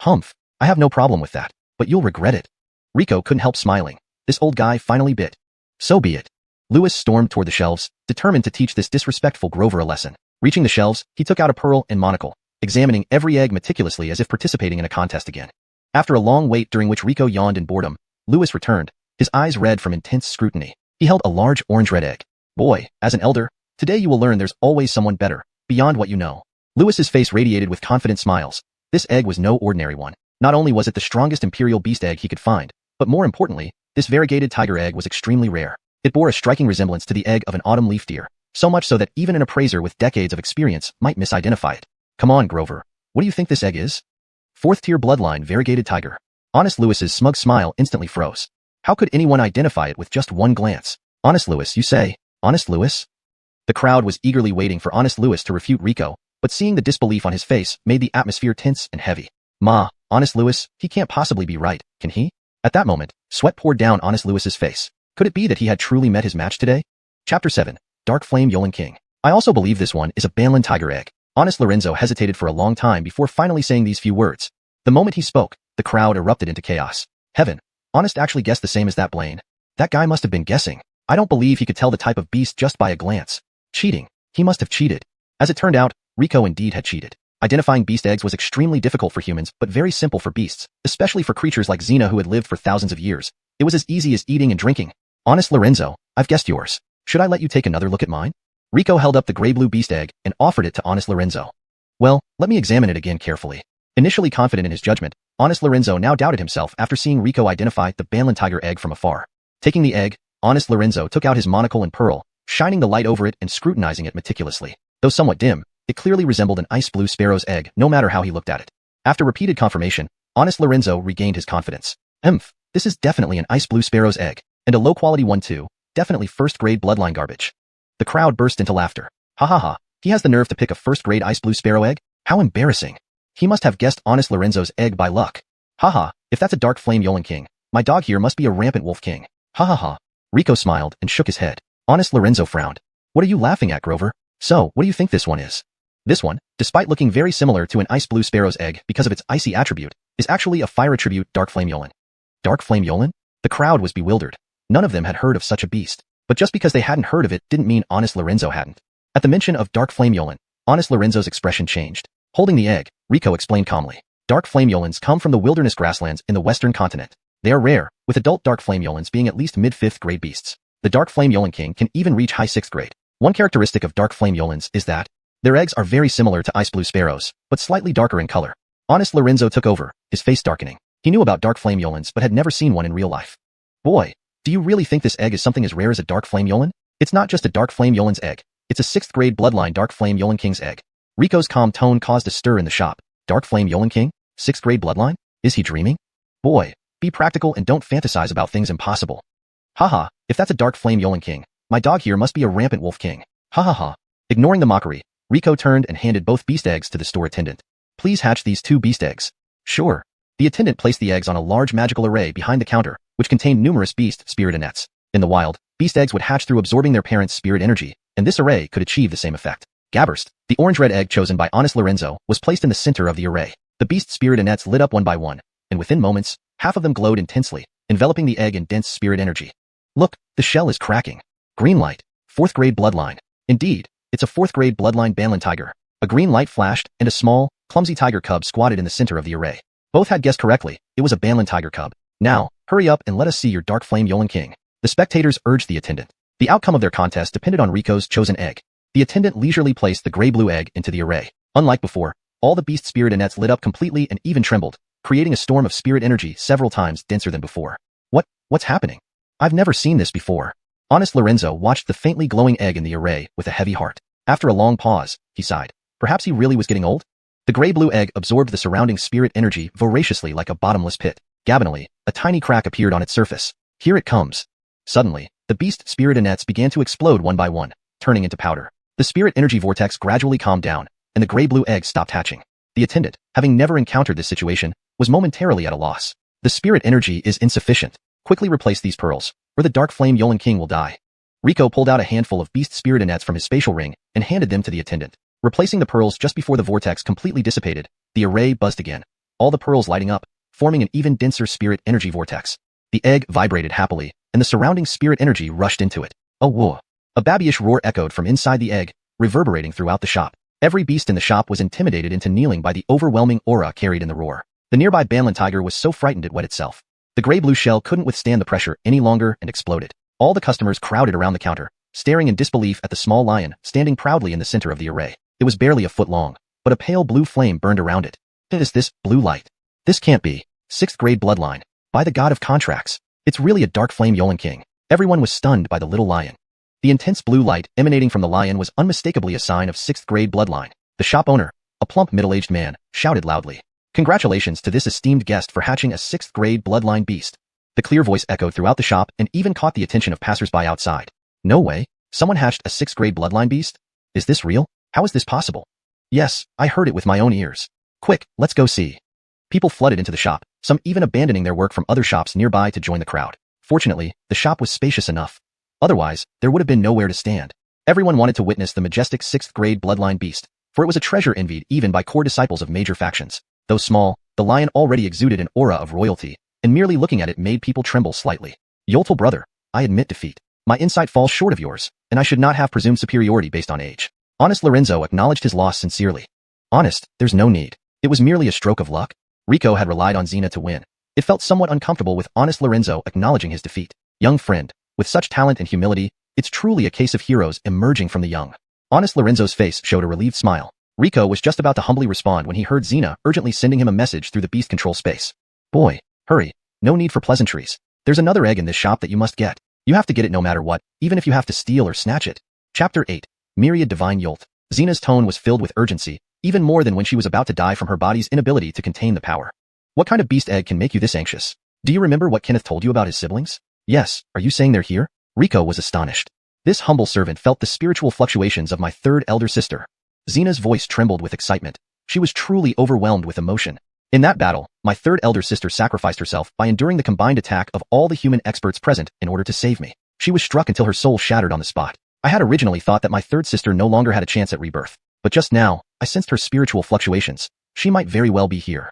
Humph, I have no problem with that, but you'll regret it. Rico couldn't help smiling. This old guy finally bit. So be it. Lewis stormed toward the shelves, determined to teach this disrespectful Grover a lesson. Reaching the shelves, he took out a pearl and monocle, examining every egg meticulously as if participating in a contest again. After a long wait during which Rico yawned in boredom, Lewis returned, his eyes red from intense scrutiny. He held a large orange-red egg. Boy, as an elder, today you will learn there's always someone better, beyond what you know. Lewis's face radiated with confident smiles. This egg was no ordinary one. Not only was it the strongest imperial beast egg he could find, but more importantly, this variegated tiger egg was extremely rare. It bore a striking resemblance to the egg of an autumn leaf deer, so much so that even an appraiser with decades of experience might misidentify it. Come on, Grover. What do you think this egg is? 4th-tier bloodline variegated tiger. Honest Lewis's smug smile instantly froze. How could anyone identify it with just one glance? Honest Lewis, you say? Honest Lewis? The crowd was eagerly waiting for Honest Lewis to refute Rico, but seeing the disbelief on his face made the atmosphere tense and heavy. Honest Lewis, he can't possibly be right, can he? At that moment, sweat poured down Honest Lewis's face. Could it be that he had truly met his match today? Chapter 7. Dark Flame Yolan King. I also believe this one is a Banlan tiger egg. Honest Lorenzo hesitated for a long time before finally saying these few words. The moment he spoke, the crowd erupted into chaos. Heaven. Honest actually guessed the same as that Blaine. That guy must have been guessing. I don't believe he could tell the type of beast just by a glance. Cheating. He must have cheated. As it turned out, Rico indeed had cheated. Identifying beast eggs was extremely difficult for humans, but very simple for beasts, especially for creatures like Xena who had lived for thousands of years. It was as easy as eating and drinking. Honest Lorenzo, I've guessed yours. Should I let you take another look at mine? Rico held up the gray-blue beast egg and offered it to Honest Lorenzo. Well, let me examine it again carefully. Initially confident in his judgment, Honest Lorenzo now doubted himself after seeing Rico identify the Banlan Tiger egg from afar. Taking the egg, Honest Lorenzo took out his monocle and pearl, shining the light over it and scrutinizing it meticulously. Though somewhat dim, it clearly resembled an ice blue sparrow's egg no matter how he looked at it. After repeated confirmation, Honest Lorenzo regained his confidence. This is definitely an ice blue sparrow's egg, and a low-quality one too, definitely first-grade bloodline garbage. The crowd burst into laughter. Ha ha ha, he has the nerve to pick a first-grade ice blue sparrow egg? How embarrassing. He must have guessed Honest Lorenzo's egg by luck. Haha, if that's a dark flame Yolan king, my dog here must be a rampant wolf king. Ha ha ha. Rico smiled and shook his head. Honest Lorenzo frowned. What are you laughing at, Grover? So, what do you think this one is? This one, despite looking very similar to an ice blue sparrow's egg because of its icy attribute, is actually a fire attribute dark flame Yolan. Dark flame Yolan? The crowd was bewildered. None of them had heard of such a beast. But just because they hadn't heard of it didn't mean Honest Lorenzo hadn't. At the mention of dark flame Yolan, Honest Lorenzo's expression changed. Holding the egg, Rico explained calmly. Dark flame Yolans come from the wilderness grasslands in the western continent. They are rare, with adult dark flame Yolans being at least mid-5th grade beasts. The dark flame Yolan king can even reach high 6th grade. One characteristic of dark flame Yolans is that their eggs are very similar to ice blue sparrows, but slightly darker in color. Honest Lorenzo took over, his face darkening. He knew about dark flame Yolans but had never seen one in real life. Boy, do you really think this egg is something as rare as a dark flame Yolan? It's not just a dark flame Yolan's egg. It's a 6th grade bloodline dark flame Yolan king's egg. Rico's calm tone caused a stir in the shop. Dark flame Yolan king? 6th grade bloodline? Is he dreaming? Boy, be practical and don't fantasize about things impossible. Haha, if that's a dark flame Yolan king, my dog here must be a rampant wolf king. Ha ha ha. Ignoring the mockery, Rico turned and handed both beast eggs to the store attendant. Please hatch these 2 beast eggs. Sure. The attendant placed the eggs on a large magical array behind the counter, which contained numerous beast spirit nets. In the wild, beast eggs would hatch through absorbing their parents' spirit energy, and this array could achieve the same effect. Gabberst, the orange-red egg chosen by Honest Lorenzo, was placed in the center of the array. The beast spirit nets lit up one by one, and within moments, half of them glowed intensely, enveloping the egg in dense spirit energy. Look, the shell is cracking. Green light. 4th grade bloodline. Indeed, it's a 4th grade bloodline Banlan tiger. A green light flashed, and a small, clumsy tiger cub squatted in the center of the array. Both had guessed correctly. It was a Banlan tiger cub. Now, hurry up and let us see your dark flame Yolan king. The spectators urged the attendant. The outcome of their contest depended on Rico's chosen egg. The attendant leisurely placed the gray-blue egg into the array. Unlike before, all the beast spirit nets lit up completely and even trembled, creating a storm of spirit energy several times denser than before. What's happening? I've never seen this before. Honest Lorenzo watched the faintly glowing egg in the array with a heavy heart. After a long pause, he sighed. Perhaps he really was getting old? The gray-blue egg absorbed the surrounding spirit energy voraciously like a bottomless pit. Gabbinally, a tiny crack appeared on its surface. Here it comes. Suddenly, the beast spirit nets began to explode one by one, turning into powder. The spirit energy vortex gradually calmed down, and the gray-blue egg stopped hatching. The attendant, having never encountered this situation, was momentarily at a loss. The spirit energy is insufficient. Quickly replace these pearls, or the dark flame Yolan king will die. Rico pulled out a handful of beast spirit nets from his spatial ring and handed them to the attendant. Replacing the pearls just before the vortex completely dissipated, the array buzzed again, all the pearls lighting up, forming an even denser spirit energy vortex. The egg vibrated happily, and the surrounding spirit energy rushed into it. Oh whoa! A babyish roar echoed from inside the egg, reverberating throughout the shop. Every beast in the shop was intimidated into kneeling by the overwhelming aura carried in the roar. The nearby Banlan tiger was so frightened it wet itself. The gray-blue shell couldn't withstand the pressure any longer and exploded. All the customers crowded around the counter, staring in disbelief at the small lion standing proudly in the center of the array. It was barely a foot long, but a pale blue flame burned around it. What is this blue light? This can't be. 6th grade bloodline. By the god of contracts. It's really a dark flame Yolan king. Everyone was stunned by the little lion. The intense blue light emanating from the lion was unmistakably a sign of 6th grade bloodline. The shop owner, a plump middle-aged man, shouted loudly. Congratulations to this esteemed guest for hatching a 6th grade bloodline beast. The clear voice echoed throughout the shop and even caught the attention of passers-by outside. No way. Someone hatched a 6th grade bloodline beast? Is this real? How is this possible? Yes, I heard it with my own ears. Quick, let's go see. People flooded into the shop, some even abandoning their work from other shops nearby to join the crowd. Fortunately, the shop was spacious enough. Otherwise, there would have been nowhere to stand. Everyone wanted to witness the majestic 6th grade bloodline beast, for it was a treasure envied even by core disciples of major factions. Though small, the lion already exuded an aura of royalty, and merely looking at it made people tremble slightly. Yoltal brother, I admit defeat. My insight falls short of yours, and I should not have presumed superiority based on age. Honest Lorenzo acknowledged his loss sincerely. Honest, there's no need. It was merely a stroke of luck. Rico had relied on Xena to win. It felt somewhat uncomfortable with Honest Lorenzo acknowledging his defeat. Young friend, with such talent and humility, it's truly a case of heroes emerging from the young. Honest Lorenzo's face showed a relieved smile. Rico was just about to humbly respond when he heard Xena urgently sending him a message through the beast control space. Boy, hurry. No need for pleasantries. There's another egg in this shop that you must get. You have to get it no matter what, even if you have to steal or snatch it. Chapter 8. Myriad Divine Yolt. Xena's tone was filled with urgency, even more than when she was about to die from her body's inability to contain the power. What kind of beast egg can make you this anxious? Do you remember what Kenneth told you about his siblings? Yes, are you saying they're here? Rico was astonished. This humble servant felt the spiritual fluctuations of my third elder sister. Xena's voice trembled with excitement. She was truly overwhelmed with emotion. In that battle, my third elder sister sacrificed herself by enduring the combined attack of all the human experts present in order to save me. She was struck until her soul shattered on the spot. I had originally thought that my third sister no longer had a chance at rebirth, but just now, I sensed her spiritual fluctuations. She might very well be here.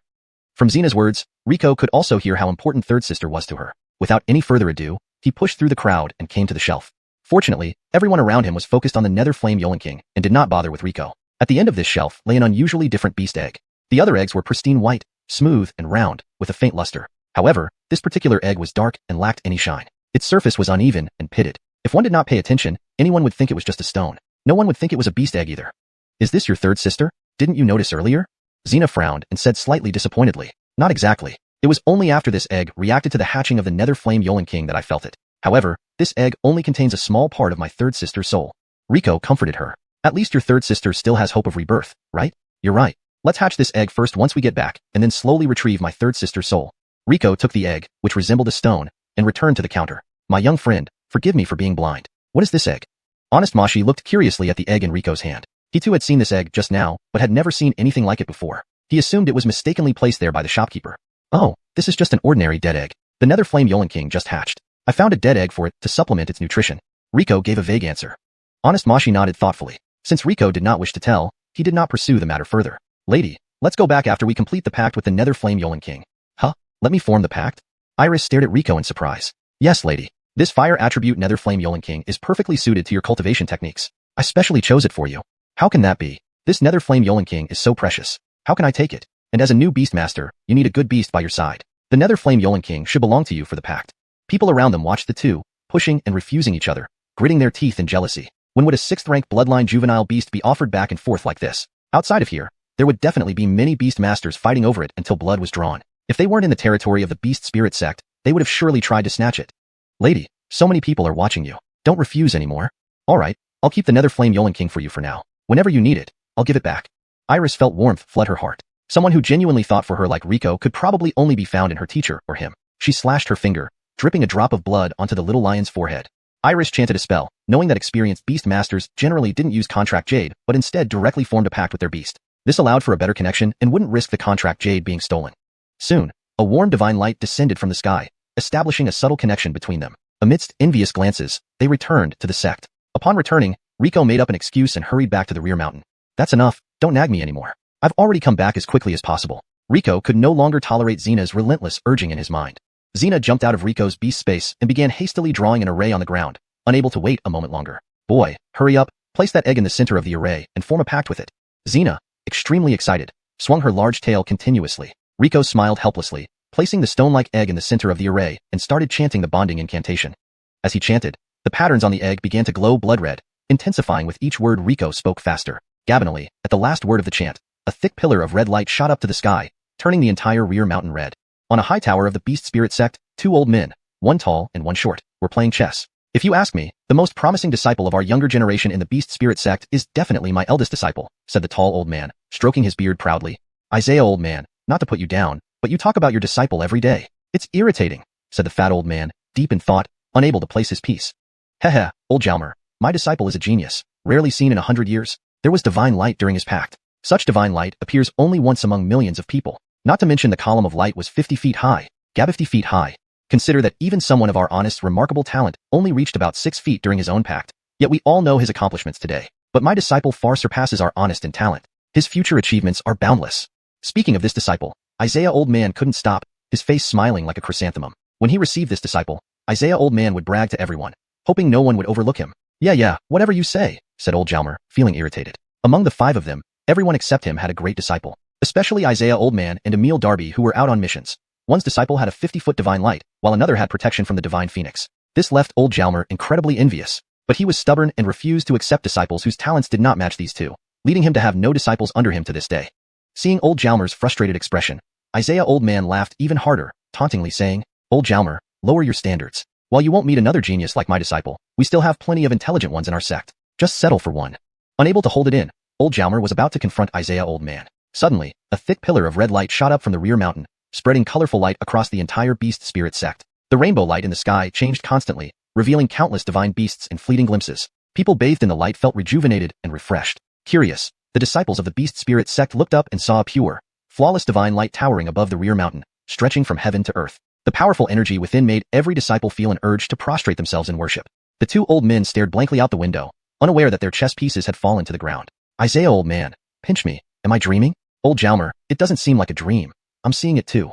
From Xena's words, Rico could also hear how important third sister was to her. Without any further ado, he pushed through the crowd and came to the shelf. Fortunately, everyone around him was focused on the Nether Flame Yolenking and did not bother with Rico. At the end of this shelf lay an unusually different beast egg. The other eggs were pristine white, smooth and round, with a faint luster. However, this particular egg was dark and lacked any shine. Its surface was uneven and pitted. If one did not pay attention, anyone would think it was just a stone. No one would think it was a beast egg either. Is this your third sister? Didn't you notice earlier? Xena frowned and said slightly disappointedly. Not exactly. It was only after this egg reacted to the hatching of the Nether Flame Yolenking that I felt it. However, this egg only contains a small part of my third sister's soul. Rico comforted her. At least your third sister still has hope of rebirth, right? You're right. Let's hatch this egg first once we get back, and then slowly retrieve my third sister's soul. Rico took the egg, which resembled a stone, and returned to the counter. My young friend, forgive me for being blind. What is this egg? Honest Mashi looked curiously at the egg in Rico's hand. He too had seen this egg just now, but had never seen anything like it before. He assumed it was mistakenly placed there by the shopkeeper. Oh, this is just an ordinary dead egg. The Nether Flame Yolenking just hatched. I found a dead egg for it to supplement its nutrition. Rico gave a vague answer. Honest Mashi nodded thoughtfully. Since Rico did not wish to tell, he did not pursue the matter further. Lady, let's go back after we complete the pact with the Nether Flame Yolenking. Huh? Let me form the pact? Iris stared at Rico in surprise. Yes, lady. This fire attribute Nether Flame Yolenking is perfectly suited to your cultivation techniques. I specially chose it for you. How can that be? This Nether Flame Yolenking is so precious. How can I take it? And as a new Beastmaster, you need a good beast by your side. The Nether Flame Yolenking should belong to you for the pact. People around them watched the two, pushing and refusing each other, gritting their teeth in jealousy. When would a 6th-rank bloodline juvenile beast be offered back and forth like this? Outside of here, there would definitely be many Beastmasters fighting over it until blood was drawn. If they weren't in the territory of the Beast Spirit Sect, they would have surely tried to snatch it. Lady, so many people are watching you. Don't refuse anymore. Alright, I'll keep the Nether Flame Yolenking for you for now. Whenever you need it, I'll give it back. Iris felt warmth flood her heart. Someone who genuinely thought for her like Rico could probably only be found in her teacher or him. She slashed her finger, dripping a drop of blood onto the little lion's forehead. Iris chanted a spell, knowing that experienced Beastmasters generally didn't use Contract Jade, but instead directly formed a pact with their beast. This allowed for a better connection and wouldn't risk the Contract Jade being stolen. Soon, a warm divine light descended from the sky, establishing a subtle connection between them. Amidst envious glances, they returned to the sect. Upon returning, Rico made up an excuse and hurried back to the rear mountain. That's enough, don't nag me anymore. I've already come back as quickly as possible. Rico could no longer tolerate Xena's relentless urging in his mind. Xena jumped out of Rico's beast space and began hastily drawing an array on the ground, unable to wait a moment longer. Boy, hurry up, place that egg in the center of the array and form a pact with it. Xena, extremely excited, swung her large tail continuously. Rico smiled helplessly, placing the stone-like egg in the center of the array and started chanting the bonding incantation. As he chanted, the patterns on the egg began to glow blood red, intensifying with each word Rico spoke faster. Gabinally, at the last word of the chant, a thick pillar of red light shot up to the sky, turning the entire rear mountain red. On a high tower of the Beast Spirit Sect, 2 old men, one tall and one short, were playing chess. If you ask me, the most promising disciple of our younger generation in the Beast Spirit Sect is definitely my eldest disciple, said the tall old man, stroking his beard proudly. Isaiah, old man, not to put you down, but you talk about your disciple every day. It's irritating, said the fat old man, deep in thought, unable to place his piece. Heh, old Jalmer, my disciple is a genius, rarely seen in 100 years. There was divine light during his pact. Such divine light appears only once among millions of people. Not to mention the column of light was 50 feet high, 50 feet high. Consider that even someone of our honest, remarkable talent only reached about 6 feet during his own pact. Yet we all know his accomplishments today. But my disciple far surpasses our honest in talent. His future achievements are boundless. Speaking of this disciple, Isaiah old man couldn't stop, his face smiling like a chrysanthemum. When he received this disciple, Isaiah old man would brag to everyone, hoping no one would overlook him. Yeah, whatever you say, said old Jalmer, feeling irritated. Among the 5 of them, everyone except him had a great disciple. Especially Isaiah Old Man and Emil Darby, who were out on missions. One's disciple had a 50-foot divine light, while another had protection from the divine phoenix. This left old Jalmer incredibly envious, but he was stubborn and refused to accept disciples whose talents did not match these two. leading him to have no disciples under him to this day. Seeing old Jalmer's frustrated expression, Isaiah old man laughed even harder, tauntingly saying, "Old Jalmer, lower your standards. While you won't meet another genius like my disciple, we still have plenty of intelligent ones in our sect. Just settle for one." Unable to hold it in, old Jalmer was about to confront Isaiah old man. Suddenly, a thick pillar of red light shot up from the rear mountain, spreading colorful light across the entire Beast Spirit Sect. The rainbow light in the sky changed constantly, revealing countless divine beasts in fleeting glimpses. People bathed in the light felt rejuvenated and refreshed. Curious, the disciples of the Beast Spirit Sect looked up and saw a pure, flawless divine light towering above the rear mountain, stretching from heaven to earth. The powerful energy within made every disciple feel an urge to prostrate themselves in worship. The two old men stared blankly out the window, unaware that their chess pieces had fallen to the ground. Isaiah old man, pinch me, am I dreaming? Old Jalmer, it doesn't seem like a dream. I'm seeing it too.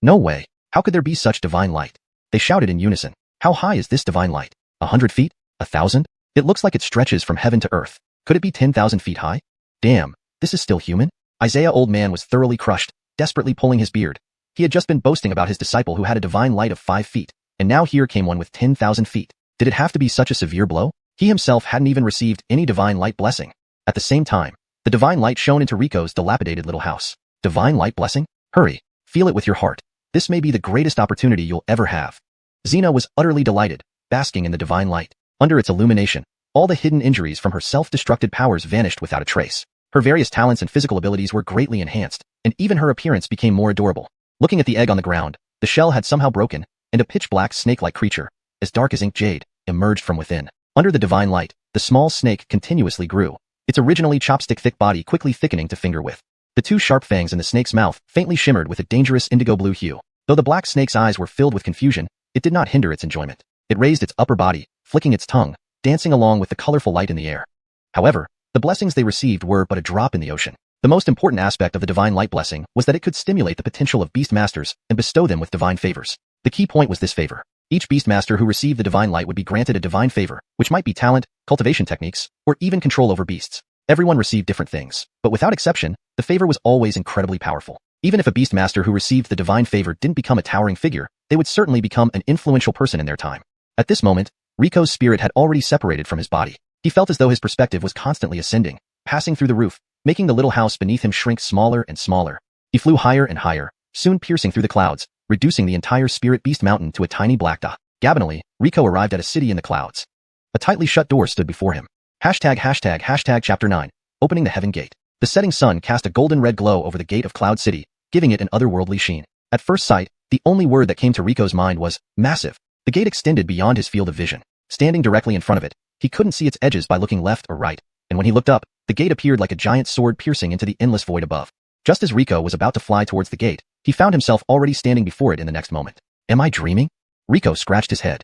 No way, how could there be such divine light? They shouted in unison. How high is this divine light? 100 feet? 1,000? It looks like it stretches from heaven to earth. Could it be 10,000 feet high? Damn, this is still human? Isaiah old man was thoroughly crushed, desperately pulling his beard. He had just been boasting about his disciple who had a divine light of 5 feet, and now here came one with 10,000 feet. Did it have to be such a severe blow? He himself hadn't even received any divine light blessing. At the same time, the divine light shone into Rico's dilapidated little house. Divine light blessing? Hurry, feel it with your heart. This may be the greatest opportunity you'll ever have. Xena was utterly delighted, basking in the divine light. Under its illumination, all the hidden injuries from her self-destructed powers vanished without a trace. Her various talents and physical abilities were greatly enhanced, and even her appearance became more adorable. Looking at the egg on the ground, the shell had somehow broken, and a pitch-black snake-like creature, as dark as ink jade, emerged from within. Under the divine light, the small snake continuously grew, its originally chopstick-thick body quickly thickening to finger-width. The two sharp fangs in the snake's mouth faintly shimmered with a dangerous indigo-blue hue. Though the black snake's eyes were filled with confusion, it did not hinder its enjoyment. It raised its upper body, flicking its tongue, dancing along with the colorful light in the air. However, the blessings they received were but a drop in the ocean. The most important aspect of the divine light blessing was that it could stimulate the potential of Beastmasters and bestow them with divine favors. The key point was this favor. Each Beastmaster who received the divine light would be granted a divine favor, which might be talent, cultivation techniques, or even control over beasts. Everyone received different things, but without exception, the favor was always incredibly powerful. Even if a Beastmaster who received the divine favor didn't become a towering figure, they would certainly become an influential person in their time. At this moment, Rico's spirit had already separated from his body. He felt as though his perspective was constantly ascending, passing through the roof, making the little house beneath him shrink smaller and smaller. He flew higher and higher, soon piercing through the clouds, reducing the entire Spirit Beast Mountain to a tiny black dot. Gabinally, Rico arrived at a city in the clouds. A tightly shut door stood before him. ##### Chapter 9. Opening the Heaven Gate. The setting sun cast a golden red glow over the gate of Cloud City, giving it an otherworldly sheen. At first sight, the only word that came to Rico's mind was massive. The gate extended beyond his field of vision. Standing directly in front of it, he couldn't see its edges by looking left or right, and when he looked up, the gate appeared like a giant sword piercing into the endless void above. Just as Rico was about to fly towards the gate, he found himself already standing before it in the next moment. Am I dreaming? Rico scratched his head.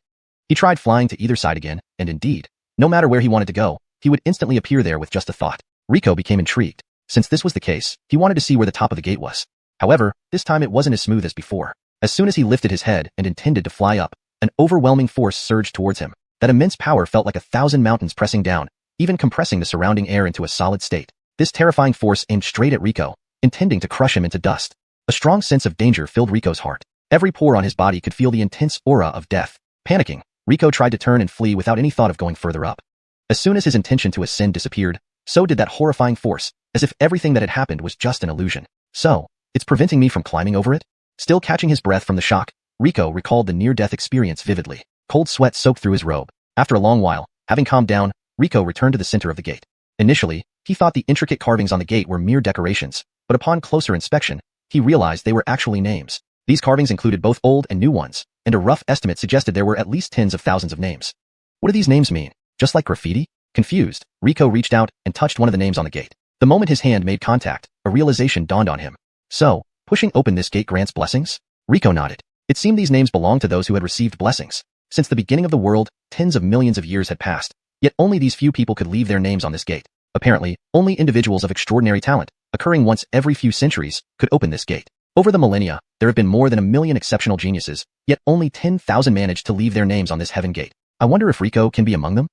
He tried flying to either side again, and indeed, no matter where he wanted to go, he would instantly appear there with just a thought. Rico became intrigued. Since this was the case, he wanted to see where the top of the gate was. However, this time it wasn't as smooth as before. As soon as he lifted his head and intended to fly up, an overwhelming force surged towards him. That immense power felt like 1,000 mountains pressing down, even compressing the surrounding air into a solid state. This terrifying force aimed straight at Rico, intending to crush him into dust. A strong sense of danger filled Rico's heart. Every pore on his body could feel the intense aura of death. Panicking, Rico tried to turn and flee without any thought of going further up. As soon as his intention to ascend disappeared, so did that horrifying force, as if everything that had happened was just an illusion. So, it's preventing me from climbing over it? Still catching his breath from the shock, Rico recalled the near-death experience vividly. Cold sweat soaked through his robe. After a long while, having calmed down, Rico returned to the center of the gate. Initially, he thought the intricate carvings on the gate were mere decorations, but upon closer inspection, he realized they were actually names. These carvings included both old and new ones, and a rough estimate suggested there were at least tens of thousands of names. What do these names mean? Just like graffiti? Confused, Rico reached out and touched one of the names on the gate. The moment his hand made contact, a realization dawned on him. So, pushing open this gate grants blessings? Rico nodded. It seemed these names belonged to those who had received blessings. Since the beginning of the world, tens of millions of years had passed, yet only these few people could leave their names on this gate. Apparently, only individuals of extraordinary talent, occurring once every few centuries, could open this gate. Over the millennia, there have been more than 1 million exceptional geniuses, yet only 10,000 managed to leave their names on this heaven gate. I wonder if Rico can be among them?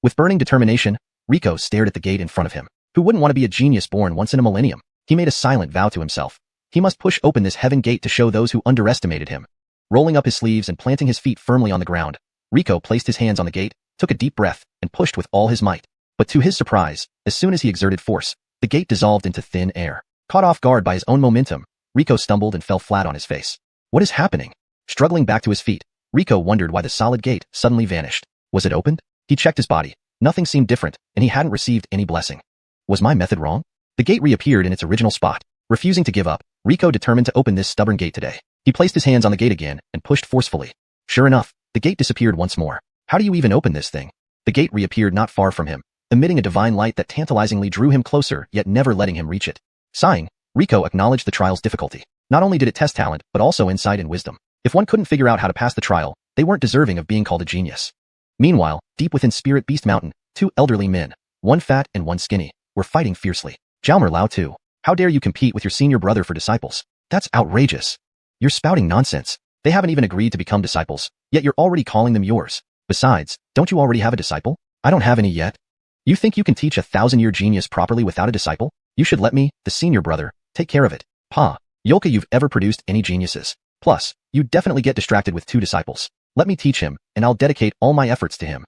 With burning determination, Rico stared at the gate in front of him. Who wouldn't want to be a genius born once in a millennium? He made a silent vow to himself. He must push open this heaven gate to show those who underestimated him. Rolling up his sleeves and planting his feet firmly on the ground, Rico placed his hands on the gate, took a deep breath, and pushed with all his might. But to his surprise, as soon as he exerted force, The gate dissolved into thin air. Caught off guard by his own momentum, Rico stumbled and fell flat on his face. What is happening? Struggling back to his feet, Rico wondered why the solid gate suddenly vanished. Was it opened? He checked his body. Nothing seemed different, and he hadn't received any blessing. Was my method wrong? The gate reappeared in its original spot. Refusing to give up, Rico determined to open this stubborn gate today. He placed his hands on the gate again and pushed forcefully. Sure enough, the gate disappeared once more. How do you even open this thing? The gate reappeared not far from him, emitting a divine light that tantalizingly drew him closer yet never letting him reach it. Sighing, Rico acknowledged the trial's difficulty. Not only did it test talent, but also insight and wisdom. If one couldn't figure out how to pass the trial, they weren't deserving of being called a genius. Meanwhile, deep within Spirit Beast Mountain, two elderly men, one fat and one skinny, were fighting fiercely. Jiaomer Lao too. How dare you compete with your senior brother for disciples? That's outrageous. You're spouting nonsense. They haven't even agreed to become disciples, yet you're already calling them yours. Besides, don't you already have a disciple? I don't have any yet. You think you can teach a 1,000-year genius properly without a disciple? You should let me, the senior brother, take care of it. Pa, Yolka, you've ever produced any geniuses. Plus, you definitely get distracted with 2 disciples. Let me teach him, and I'll dedicate all my efforts to him.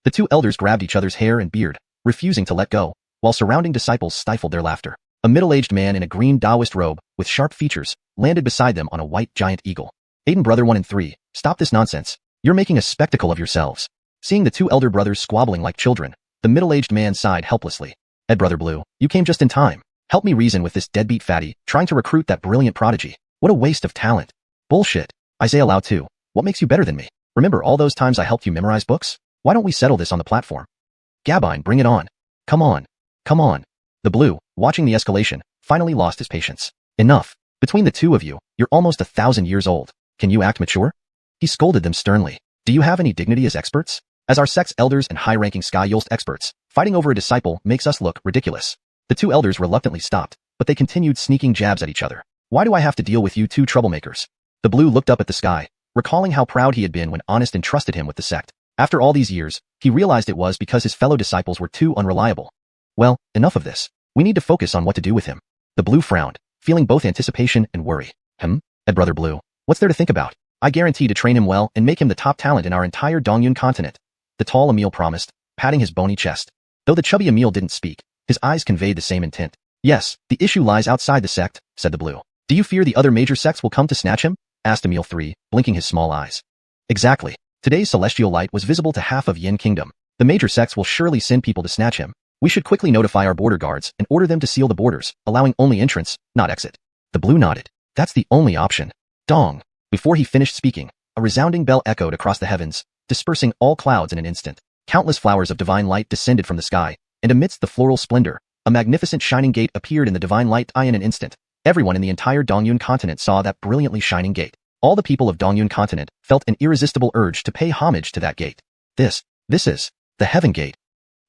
The 2 elders grabbed each other's hair and beard, refusing to let go, while surrounding disciples stifled their laughter. A middle-aged man in a green Taoist robe, with sharp features, landed beside them on a white giant eagle. Aiden brother 1 and 3, stop this nonsense. You're making a spectacle of yourselves. Seeing the 2 elder brothers squabbling like children, the middle-aged man sighed helplessly. Ed brother Blue, you came just in time. Help me reason with this deadbeat fatty, trying to recruit that brilliant prodigy. What a waste of talent. Bullshit. Isaiah Lau too. What makes you better than me? Remember all those times I helped you memorize books? Why don't we settle this on the platform? Gabine, bring it on. Come on. Come on. The Blue, watching the escalation, finally lost his patience. Enough. Between the 2 of you, you're almost 1,000 years old. Can you act mature? He scolded them sternly. Do you have any dignity as experts? As our sect's elders and high-ranking Sky Yolst experts, fighting over a disciple makes us look ridiculous. The 2 elders reluctantly stopped, but they continued sneaking jabs at each other. Why do I have to deal with you 2 troublemakers? The Blue looked up at the sky, recalling how proud he had been when Honest entrusted him with the sect. After all these years, he realized it was because his fellow disciples were too unreliable. Well, enough of this. We need to focus on what to do with him. The Blue frowned, feeling both anticipation and worry. Ed brother Blue, what's there to think about? I guarantee to train him well and make him the top talent in our entire Dongyun Continent. The tall Emil promised, patting his bony chest. Though the chubby Emil didn't speak, his eyes conveyed the same intent. Yes, the issue lies outside the sect, said the Blue. Do you fear the other major sects will come to snatch him? Asked Emil 3, blinking his small eyes. Exactly. Today's celestial light was visible to half of Yin Kingdom. The major sects will surely send people to snatch him. We should quickly notify our border guards and order them to seal the borders, allowing only entrance, not exit. The Blue nodded. That's the only option. Dong. Before he finished speaking, a resounding bell echoed across the heavens, dispersing all clouds in an instant. Countless flowers of divine light descended from the sky, and amidst the floral splendor, a magnificent shining gate appeared in the divine light in an instant. Everyone in the entire Dongyun Continent saw that brilliantly shining gate. All the people of Dongyun Continent felt an irresistible urge to pay homage to that gate. This is the Heaven Gate.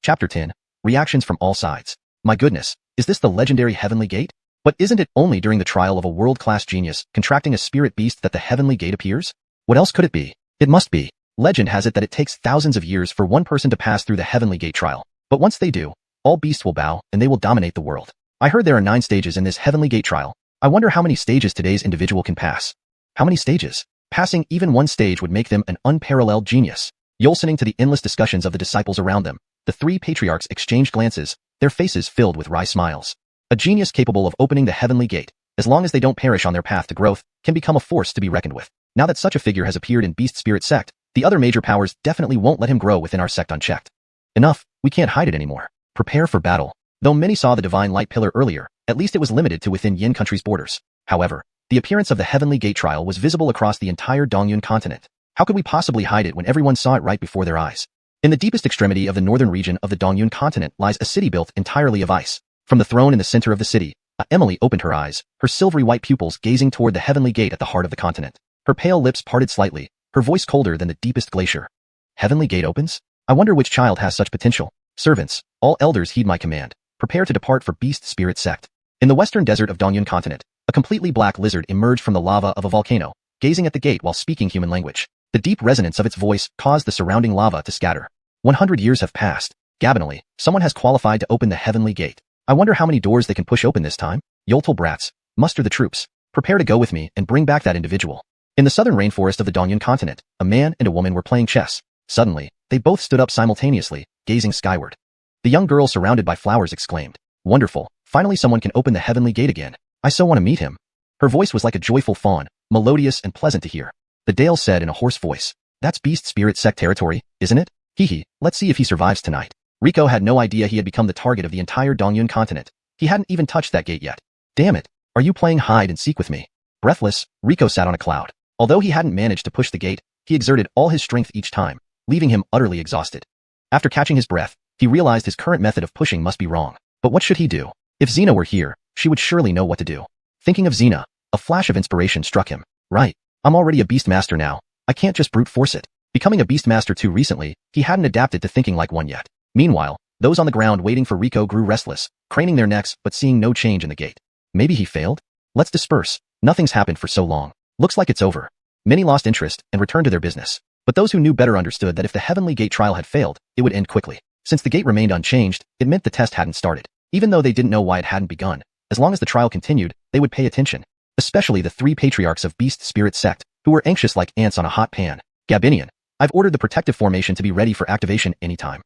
Chapter 10. Reactions from all sides. My goodness, is this the legendary Heavenly Gate? But isn't it only during the trial of a world-class genius contracting a spirit beast that the Heavenly Gate appears? What else could it be? It must be. Legend has it that it takes thousands of years for one person to pass through the Heavenly Gate trial. But once they do, all beasts will bow and they will dominate the world. I heard there are 9 stages in this Heavenly Gate trial. I wonder how many stages today's individual can pass. How many stages? Passing even one stage would make them an unparalleled genius. Listening to the endless discussions of the disciples around them, the 3 patriarchs exchanged glances, their faces filled with wry smiles. A genius capable of opening the Heavenly Gate, as long as they don't perish on their path to growth, can become a force to be reckoned with. Now that such a figure has appeared in Beast Spirit Sect, the other major powers definitely won't let him grow within our sect unchecked. Enough, we can't hide it anymore. Prepare for battle. Though many saw the divine light pillar earlier, at least it was limited to within Yin country's borders. However, the appearance of the Heavenly Gate trial was visible across the entire Dongyun Continent. How could we possibly hide it when everyone saw it right before their eyes? In the deepest extremity of the northern region of the Dongyun Continent lies a city built entirely of ice. From the throne in the center of the city, Emily opened her eyes, her silvery white pupils gazing toward the Heavenly Gate at the heart of the continent. Her pale lips parted slightly, her voice colder than the deepest glacier. Heavenly Gate opens? I wonder which child has such potential. Servants, all elders heed my command. Prepare to depart for Beast Spirit Sect. In the western desert of Dongyun Continent, a completely black lizard emerged from the lava of a volcano, gazing at the gate while speaking human language. The deep resonance of its voice caused the surrounding lava to scatter. 100 years have passed. Gabinally, someone has qualified to open the Heavenly Gate. I wonder how many doors they can push open this time. Yoltal brats, muster the troops. Prepare to go with me and bring back that individual. In the southern rainforest of the Dongyun Continent, a man and a woman were playing chess. Suddenly, they both stood up simultaneously, gazing skyward. The young girl surrounded by flowers exclaimed, "Wonderful, Finally someone can open the heavenly gate again. I so want to meet him. Her voice was like a joyful fawn, melodious and pleasant to hear. The Dale said in a hoarse voice. That's Beast Spirit Sect territory, isn't it? Hee, let's see if he survives tonight. Rico had no idea he had become the target of the entire Dongyun Continent. He hadn't even touched that gate yet. Damn it, are you playing hide and seek with me? Breathless, Rico sat on a cloud. Although he hadn't managed to push the gate, he exerted all his strength each time, leaving him utterly exhausted. After catching his breath, he realized his current method of pushing must be wrong. But what should he do? If Xena were here, she would surely know what to do. Thinking of Xena, a flash of inspiration struck him. Right, I'm already a Beastmaster now. I can't just brute force it. Becoming a Beastmaster too recently, he hadn't adapted to thinking like one yet. Meanwhile, those on the ground waiting for Rico grew restless, craning their necks but seeing no change in the gate. Maybe he failed? Let's disperse. Nothing's happened for so long. Looks like it's over. Many lost interest and returned to their business. But those who knew better understood that if the Heavenly Gate trial had failed, it would end quickly. Since the gate remained unchanged, it meant the test hadn't started. Even though they didn't know why it hadn't begun, as long as the trial continued, they would pay attention. Especially the 3 patriarchs of Beast Spirit Sect, who were anxious like ants on a hot pan. Gabinian, I've ordered the protective formation to be ready for activation anytime.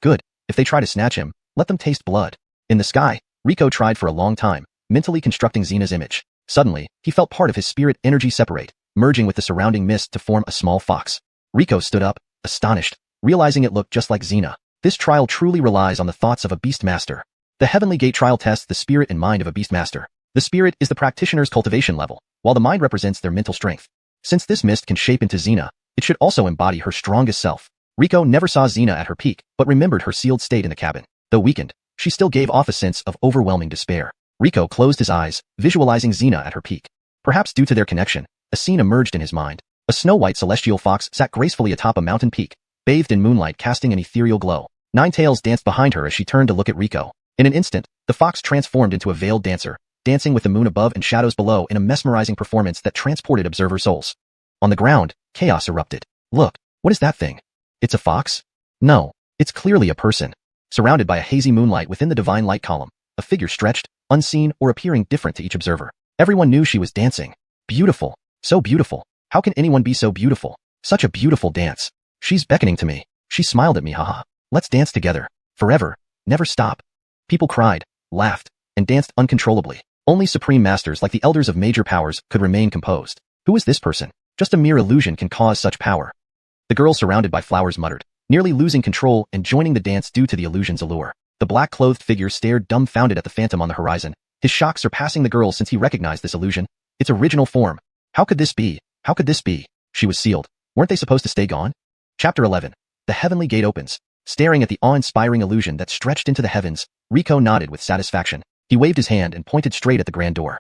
Good. If they try to snatch him, let them taste blood. In the sky, Rico tried for a long time, mentally constructing Xena's image. Suddenly, he felt part of his spirit energy separate, merging with the surrounding mist to form a small fox. Rico stood up, astonished, realizing it looked just like Xena. This trial truly relies on the thoughts of a Beastmaster. The Heavenly Gate trial tests the spirit and mind of a Beastmaster. The spirit is the practitioner's cultivation level, while the mind represents their mental strength. Since this mist can shape into Xena, it should also embody her strongest self. Rico never saw Xena at her peak, but remembered her sealed state in the cabin. Though weakened, she still gave off a sense of overwhelming despair. Rico closed his eyes, visualizing Xena at her peak. Perhaps due to their connection, a scene emerged in his mind. A snow-white celestial fox sat gracefully atop a mountain peak, bathed in moonlight casting an ethereal glow. 9 tails danced behind her as she turned to look at Rico. In an instant, the fox transformed into a veiled dancer, dancing with the moon above and shadows below in a mesmerizing performance that transported observer souls. On the ground, chaos erupted. Look, what is that thing? It's a fox? No, it's clearly a person. Surrounded by a hazy moonlight within the divine light column, a figure stretched, unseen or appearing different to each observer. Everyone knew she was dancing. Beautiful. So beautiful. How can anyone be so beautiful? Such a beautiful dance. She's beckoning to me. She smiled at me, haha. Let's dance together. Forever. Never stop. People cried, laughed, and danced uncontrollably. Only supreme masters like the elders of major powers could remain composed. Who is this person? Just a mere illusion can cause such power. The girl surrounded by flowers muttered, nearly losing control and joining the dance due to the illusion's allure. The black-clothed figure stared dumbfounded at the phantom on the horizon, his shock surpassing the girl since he recognized this illusion. Its original form. How could this be? How could this be? She was sealed. Weren't they supposed to stay gone? Chapter 11. The Heavenly Gate opens. Staring at the awe-inspiring illusion that stretched into the heavens, Rico nodded with satisfaction. He waved his hand and pointed straight at the grand door.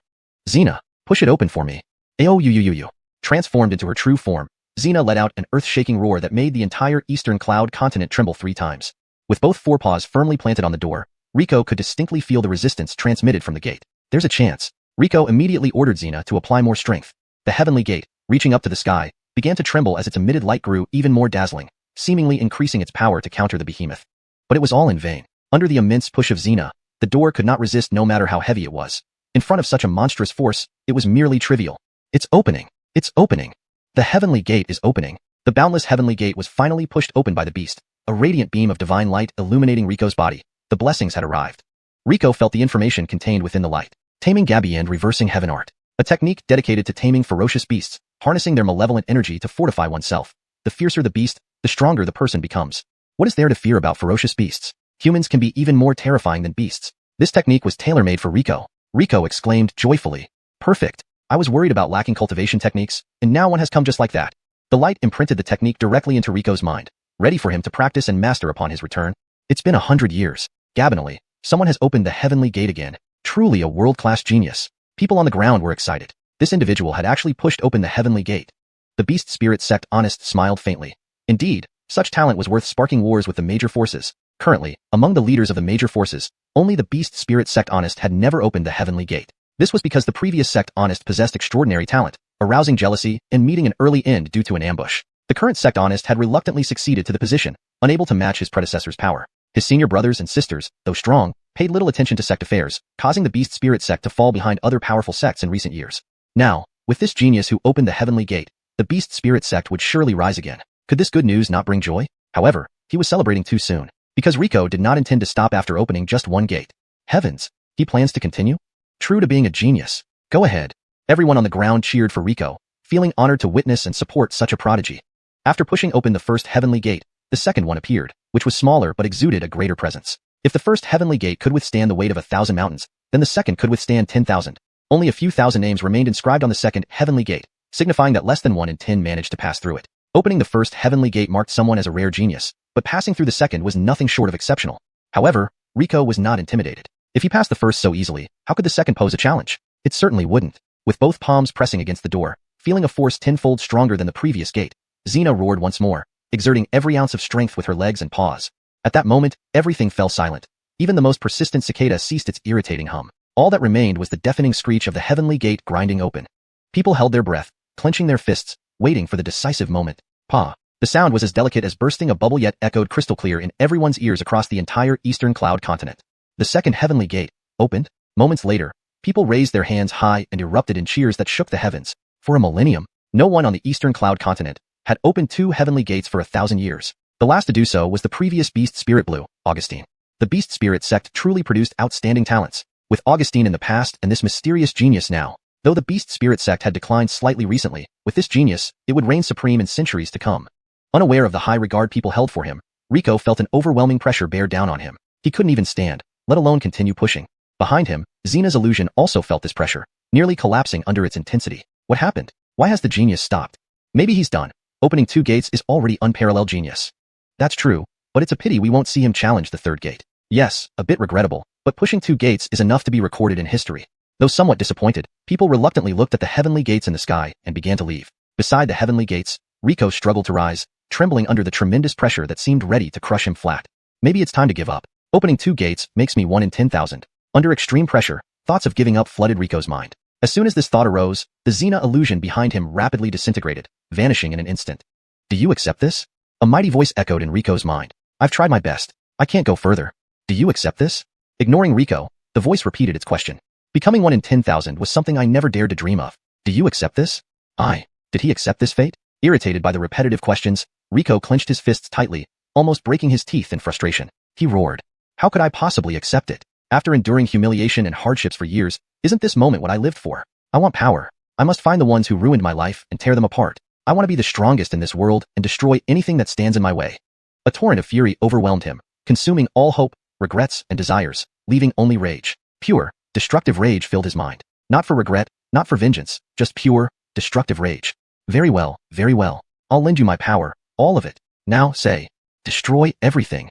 Xena, push it open for me. Aouyuyuyu. Transformed into her true form, Xena let out an earth-shaking roar that made the entire eastern cloud continent tremble 3 times. With both forepaws firmly planted on the door, Rico could distinctly feel the resistance transmitted from the gate. There's a chance. Rico immediately ordered Xena to apply more strength. The Heavenly Gate, reaching up to the sky, began to tremble as its emitted light grew even more dazzling, seemingly increasing its power to counter the behemoth. But it was all in vain. Under the immense push of Xena, the door could not resist no matter how heavy it was. In front of such a monstrous force, it was merely trivial. It's opening. It's opening. The Heavenly Gate is opening. The boundless Heavenly Gate was finally pushed open by the beast, a radiant beam of divine light illuminating Rico's body. The blessings had arrived. Rico felt the information contained within the light. Taming Gabi and reversing heaven art. A technique dedicated to taming ferocious beasts, harnessing their malevolent energy to fortify oneself. The fiercer the beast, the stronger the person becomes. What is there to fear about ferocious beasts? Humans can be even more terrifying than beasts. This technique was tailor-made for Rico. Rico exclaimed joyfully. Perfect. I was worried about lacking cultivation techniques, and now one has come just like that. The light imprinted the technique directly into Rico's mind, ready for him to practice and master upon his return. It's been 100 years. Gabinally, someone has opened the Heavenly Gate again. Truly a world-class genius. People on the ground were excited. This individual had actually pushed open the Heavenly Gate. The Beast Spirit Sect Honest smiled faintly. Indeed, such talent was worth sparking wars with the major forces. Currently, among the leaders of the major forces, only the Beast Spirit Sect Honest had never opened the Heavenly Gate. This was because the previous Sect Honest possessed extraordinary talent, arousing jealousy and meeting an early end due to an ambush. The current Sect Honest had reluctantly succeeded to the position, unable to match his predecessor's power. His senior brothers and sisters, though strong, paid little attention to sect affairs, causing the Beast Spirit Sect to fall behind other powerful sects in recent years. Now, with this genius who opened the Heavenly Gate, the Beast Spirit Sect would surely rise again. Could this good news not bring joy? However, he was celebrating too soon, because Rico did not intend to stop after opening just one gate. Heavens! He plans to continue? True to being a genius. Go ahead. Everyone on the ground cheered for Rico, feeling honored to witness and support such a prodigy. After pushing open the first heavenly gate, the second one appeared, which was smaller but exuded a greater presence. If the first heavenly gate could withstand the weight of 1,000 mountains, then the second could withstand 10,000. Only a few thousand names remained inscribed on the second heavenly gate, signifying that less than 1 in 10 managed to pass through it. Opening the first heavenly gate marked someone as a rare genius, but passing through the second was nothing short of exceptional. However, Rico was not intimidated. If he passed the first so easily, how could the second pose a challenge? It certainly wouldn't. With both palms pressing against the door, feeling a force tenfold stronger than the previous gate, Xena roared once more, exerting every ounce of strength with her legs and paws. At that moment, everything fell silent. Even the most persistent cicada ceased its irritating hum. All that remained was the deafening screech of the heavenly gate grinding open. People held their breath, clenching their fists, waiting for the decisive moment. Pa! The sound was as delicate as bursting a bubble yet echoed crystal clear in everyone's ears across the entire Eastern Cloud Continent. The second heavenly gate opened. Moments later, people raised their hands high and erupted in cheers that shook the heavens. For a millennium, no one on the Eastern Cloud Continent had opened 2 heavenly gates for 1,000 years. The last to do so was the previous Beast Spirit Blue, Augustine. The Beast Spirit Sect truly produced outstanding talents, with Augustine in the past and this mysterious genius now. Though the Beast Spirit Sect had declined slightly recently, with this genius, it would reign supreme in centuries to come. Unaware of the high regard people held for him, Rico felt an overwhelming pressure bear down on him. He couldn't even stand, let alone continue pushing. Behind him, Xena's illusion also felt this pressure, nearly collapsing under its intensity. What happened? Why has the genius stopped? Maybe he's done. Opening 2 gates is already unparalleled genius. That's true, but it's a pity we won't see him challenge the 3rd gate. Yes, a bit regrettable, but pushing 2 gates is enough to be recorded in history. Though somewhat disappointed, people reluctantly looked at the heavenly gates in the sky and began to leave. Beside the heavenly gates, Rico struggled to rise, trembling under the tremendous pressure that seemed ready to crush him flat. Maybe it's time to give up. Opening 2 gates makes me 1 in 10,000. Under extreme pressure, thoughts of giving up flooded Rico's mind. As soon as this thought arose, the Xena illusion behind him rapidly disintegrated, vanishing in an instant. Do you accept this? A mighty voice echoed in Rico's mind. I've tried my best. I can't go further. Do you accept this? Ignoring Rico, the voice repeated its question. Becoming 1 in 10,000 was something I never dared to dream of. Do you accept this? Did he accept this fate? Irritated by the repetitive questions, Rico clenched his fists tightly, almost breaking his teeth in frustration. He roared. How could I possibly accept it? After enduring humiliation and hardships for years, isn't this moment what I lived for? I want power. I must find the ones who ruined my life and tear them apart. I want to be the strongest in this world and destroy anything that stands in my way. A torrent of fury overwhelmed him, consuming all hope, regrets, and desires, leaving only rage. Pure, destructive rage filled his mind. Not for regret, not for vengeance, just pure, destructive rage. Very well, very well. I'll lend you my power, all of it. Now, say, destroy everything.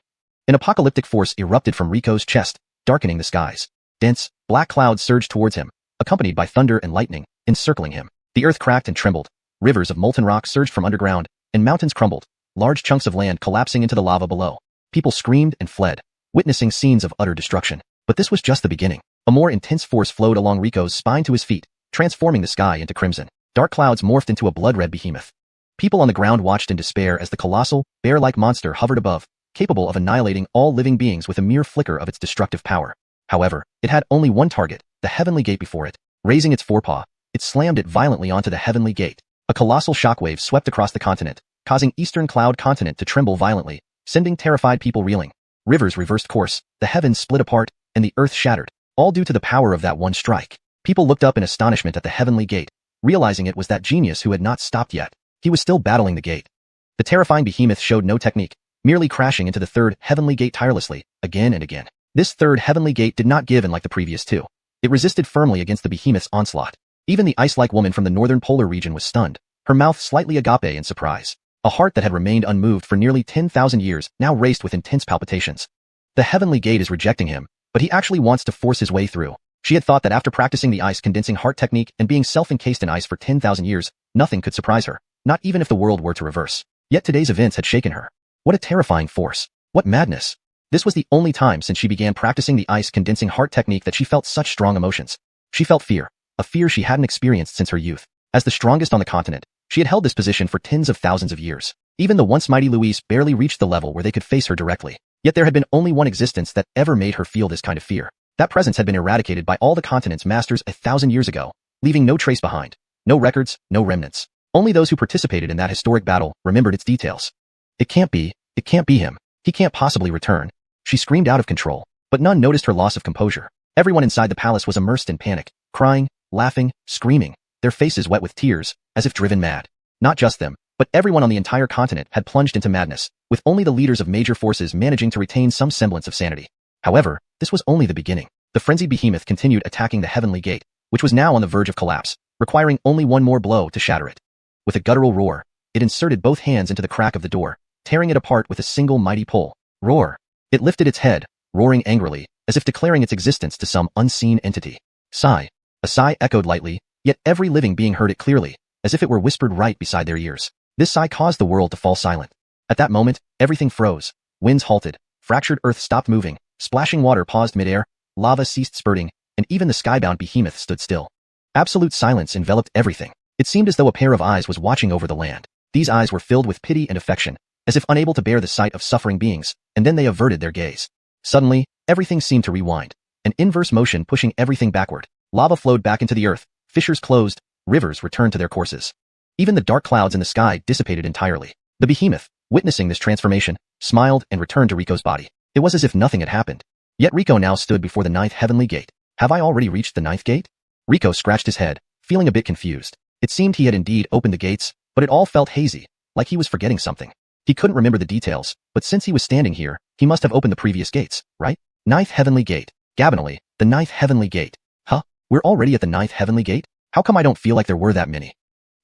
An apocalyptic force erupted from Rico's chest, darkening the skies. Dense, black clouds surged towards him, accompanied by thunder and lightning, encircling him. The earth cracked and trembled. Rivers of molten rock surged from underground, and mountains crumbled, large chunks of land collapsing into the lava below. People screamed and fled, witnessing scenes of utter destruction. But this was just the beginning. A more intense force flowed along Rico's spine to his feet, transforming the sky into crimson. Dark clouds morphed into a blood-red behemoth. People on the ground watched in despair as the colossal, bear-like monster hovered above, capable of annihilating all living beings with a mere flicker of its destructive power. However, it had only one target, the heavenly gate before it. Raising its forepaw, it slammed it violently onto the heavenly gate. A colossal shockwave swept across the continent, causing Eastern Cloud Continent to tremble violently, sending terrified people reeling. Rivers reversed course, the heavens split apart, and the earth shattered, all due to the power of that one strike. People looked up in astonishment at the heavenly gate, realizing it was that genius who had not stopped yet. He was still battling the gate. The terrifying behemoth showed no technique, merely crashing into the 3rd heavenly gate tirelessly, again and again. This 3rd heavenly gate did not give in like the previous 2. It resisted firmly against the behemoth's onslaught. Even the ice-like woman from the northern polar region was stunned, her mouth slightly agape in surprise. A heart that had remained unmoved for nearly 10,000 years now raced with intense palpitations. The heavenly gate is rejecting him, but he actually wants to force his way through. She had thought that after practicing the ice-condensing heart technique and being self-encased in ice for 10,000 years, nothing could surprise her, not even if the world were to reverse. Yet today's events had shaken her. What a terrifying force. What madness. This was the only time since she began practicing the ice-condensing heart technique that she felt such strong emotions. She felt fear, a fear she hadn't experienced since her youth. As the strongest on the continent, she had held this position for tens of thousands of years. Even the once mighty Luis barely reached the level where they could face her directly. Yet there had been only one existence that ever made her feel this kind of fear. That presence had been eradicated by all the continent's masters 1,000 years ago, leaving no trace behind. No records, no remnants. Only those who participated in that historic battle remembered its details. It can't be him. He can't possibly return. She screamed out of control, but none noticed her loss of composure. Everyone inside the palace was immersed in panic, crying, laughing, screaming, their faces wet with tears, as if driven mad. Not just them, but everyone on the entire continent had plunged into madness, with only the leaders of major forces managing to retain some semblance of sanity. However, this was only the beginning. The frenzied behemoth continued attacking the heavenly gate, which was now on the verge of collapse, requiring only one more blow to shatter it. With a guttural roar, it inserted both hands into the crack of the door, tearing it apart with a single mighty pull. Roar! It lifted its head, roaring angrily, as if declaring its existence to some unseen entity. Sigh. A sigh echoed lightly, yet every living being heard it clearly, as if it were whispered right beside their ears. This sigh caused the world to fall silent. At that moment, everything froze. Winds halted, fractured earth stopped moving, splashing water paused midair, lava ceased spurting, and even the skybound behemoth stood still. Absolute silence enveloped everything. It seemed as though a pair of eyes was watching over the land. These eyes were filled with pity and affection, as if unable to bear the sight of suffering beings, and then they averted their gaze. Suddenly, everything seemed to rewind, an inverse motion pushing everything backward. Lava flowed back into the earth, fissures closed, rivers returned to their courses. Even the dark clouds in the sky dissipated entirely. The behemoth, witnessing this transformation, smiled and returned to Rico's body. It was as if nothing had happened. Yet Rico now stood before the ninth heavenly gate. Have I already reached the ninth gate? Rico scratched his head, feeling a bit confused. It seemed he had indeed opened the gates, but it all felt hazy, like he was forgetting something. He couldn't remember the details, but since he was standing here, he must have opened the previous gates, right? Ninth heavenly gate. Gabinally, the ninth heavenly gate. Huh? We're already at the ninth heavenly gate? How come I don't feel like there were that many?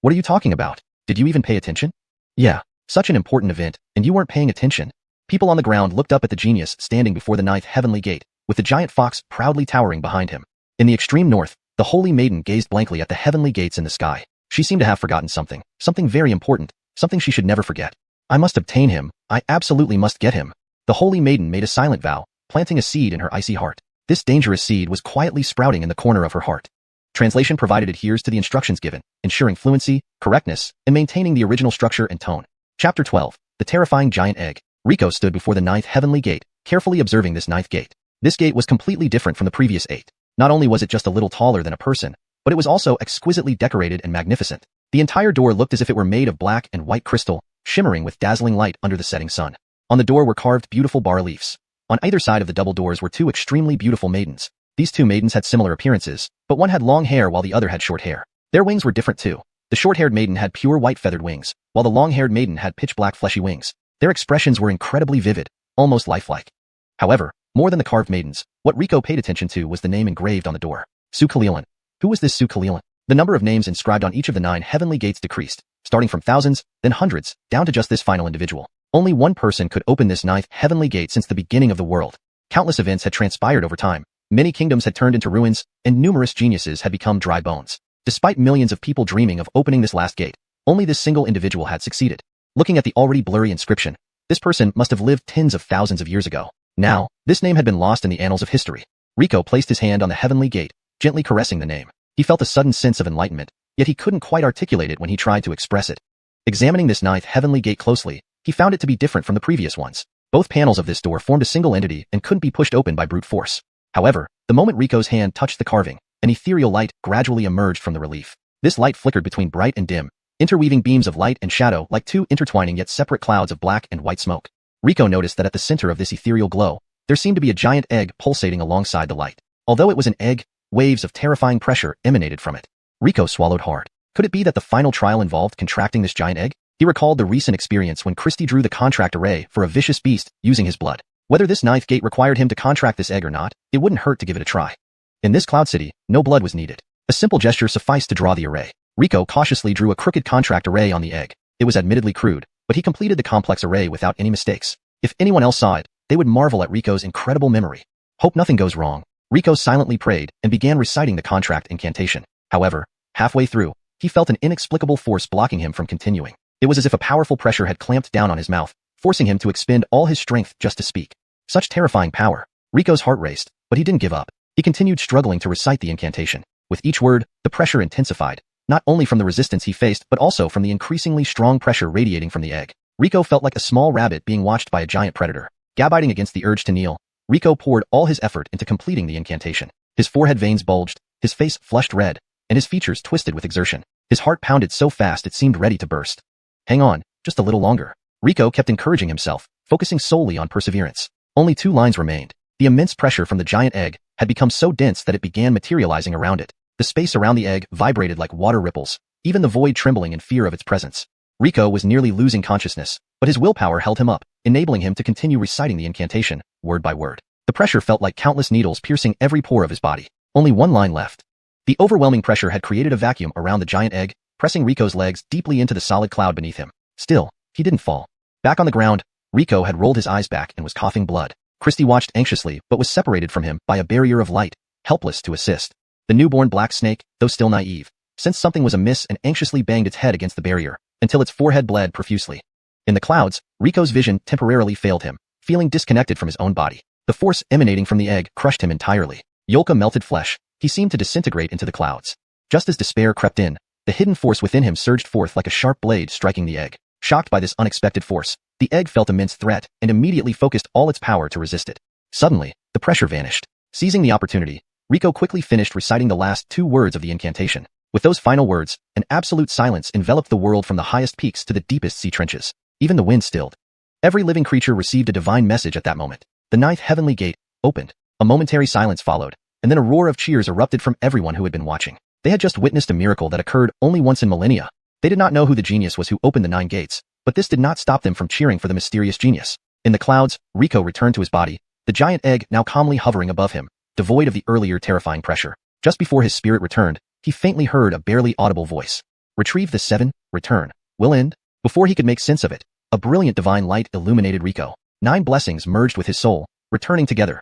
What are you talking about? Did you even pay attention? Yeah, such an important event, and you weren't paying attention. People on the ground looked up at the genius standing before the ninth heavenly gate, with the giant fox proudly towering behind him. In the extreme north, the holy maiden gazed blankly at the heavenly gates in the sky. She seemed to have forgotten something very important, something she should never forget. I must obtain him, I absolutely must get him. The holy maiden made a silent vow, planting a seed in her icy heart. This dangerous seed was quietly sprouting in the corner of her heart. Translation provided adheres to the instructions given, ensuring fluency, correctness, and maintaining the original structure and tone. Chapter 12. The Terrifying Giant Egg. Rico stood before the ninth heavenly gate, carefully observing this ninth gate. This gate was completely different from the previous 8. Not only was it just a little taller than a person, but it was also exquisitely decorated and magnificent. The entire door looked as if it were made of black and white crystal, shimmering with dazzling light under the setting sun. On the door were carved beautiful bas-reliefs. On either side of the double doors were two extremely beautiful maidens. These two maidens had similar appearances, but one had long hair while the other had short hair. Their wings were different too. The short-haired maiden had pure white feathered wings, while the long-haired maiden had pitch-black fleshy wings. Their expressions were incredibly vivid, almost lifelike. However, more than the carved maidens, what Rico paid attention to was the name engraved on the door. Su Kalilan. Who was this Su Kalilan? The number of names inscribed on each of the 9 heavenly gates decreased, starting from thousands, then hundreds, down to just this final individual. Only one person could open this 9th heavenly gate since the beginning of the world. Countless events had transpired over time. Many kingdoms had turned into ruins, and numerous geniuses had become dry bones. Despite millions of people dreaming of opening this last gate, only this single individual had succeeded. Looking at the already blurry inscription, this person must have lived tens of thousands of years ago. Now, this name had been lost in the annals of history. Rico placed his hand on the heavenly gate, gently caressing the name. He felt a sudden sense of enlightenment, yet he couldn't quite articulate it when he tried to express it. Examining this 9th heavenly gate closely, he found it to be different from the previous ones. Both panels of this door formed a single entity and couldn't be pushed open by brute force. However, the moment Rico's hand touched the carving, an ethereal light gradually emerged from the relief. This light flickered between bright and dim, interweaving beams of light and shadow like two intertwining yet separate clouds of black and white smoke. Rico noticed that at the center of this ethereal glow, there seemed to be a giant egg pulsating alongside the light. Although it was an egg, waves of terrifying pressure emanated from it. Rico swallowed hard. Could it be that the final trial involved contracting this giant egg? He recalled the recent experience when Christie drew the contract array for a vicious beast using his blood. Whether this 9th gate required him to contract this egg or not, it wouldn't hurt to give it a try. In this cloud city, no blood was needed. A simple gesture sufficed to draw the array. Rico cautiously drew a crooked contract array on the egg. It was admittedly crude, but he completed the complex array without any mistakes. If anyone else saw it, they would marvel at Rico's incredible memory. Hope nothing goes wrong. Rico silently prayed and began reciting the contract incantation. However, halfway through, he felt an inexplicable force blocking him from continuing. It was as if a powerful pressure had clamped down on his mouth, forcing him to expend all his strength just to speak. Such terrifying power. Rico's heart raced, but he didn't give up. He continued struggling to recite the incantation. With each word, the pressure intensified, not only from the resistance he faced but also from the increasingly strong pressure radiating from the egg. Rico felt like a small rabbit being watched by a giant predator. Gabbiding against the urge to kneel, Rico poured all his effort into completing the incantation. His forehead veins bulged, his face flushed red, and his features twisted with exertion. His heart pounded so fast it seemed ready to burst. Hang on, just a little longer. Rico kept encouraging himself, focusing solely on perseverance. Only 2 lines remained. The immense pressure from the giant egg had become so dense that it began materializing around it. The space around the egg vibrated like water ripples, even the void trembling in fear of its presence. Rico was nearly losing consciousness, but his willpower held him up, enabling him to continue reciting the incantation, word by word. The pressure felt like countless needles piercing every pore of his body. Only one line left. The overwhelming pressure had created a vacuum around the giant egg, pressing Rico's legs deeply into the solid cloud beneath him. Still, he didn't fall. Back on the ground, Rico had rolled his eyes back and was coughing blood. Christy watched anxiously but was separated from him by a barrier of light, helpless to assist. The newborn black snake, though still naive, sensed something was amiss and anxiously banged its head against the barrier, until its forehead bled profusely. In the clouds, Rico's vision temporarily failed him, feeling disconnected from his own body. The force emanating from the egg crushed him entirely. Yolka melted flesh. He seemed to disintegrate into the clouds. Just as despair crept in, the hidden force within him surged forth like a sharp blade striking the egg. Shocked by this unexpected force, the egg felt immense threat and immediately focused all its power to resist it. Suddenly, the pressure vanished. Seizing the opportunity, Rico quickly finished reciting the last 2 words of the incantation. With those final words, an absolute silence enveloped the world from the highest peaks to the deepest sea trenches. Even the wind stilled. Every living creature received a divine message at that moment. The 9th heavenly gate opened. A momentary silence followed, and then a roar of cheers erupted from everyone who had been watching. They had just witnessed a miracle that occurred only once in millennia. They did not know who the genius was who opened the 9 gates, but this did not stop them from cheering for the mysterious genius. In the clouds, Rico returned to his body, the giant egg now calmly hovering above him, devoid of the earlier terrifying pressure. Just before his spirit returned, he faintly heard a barely audible voice. Retrieve the 7, return, will end. Before he could make sense of it, a brilliant divine light illuminated Rico. 9 blessings merged with his soul, returning together.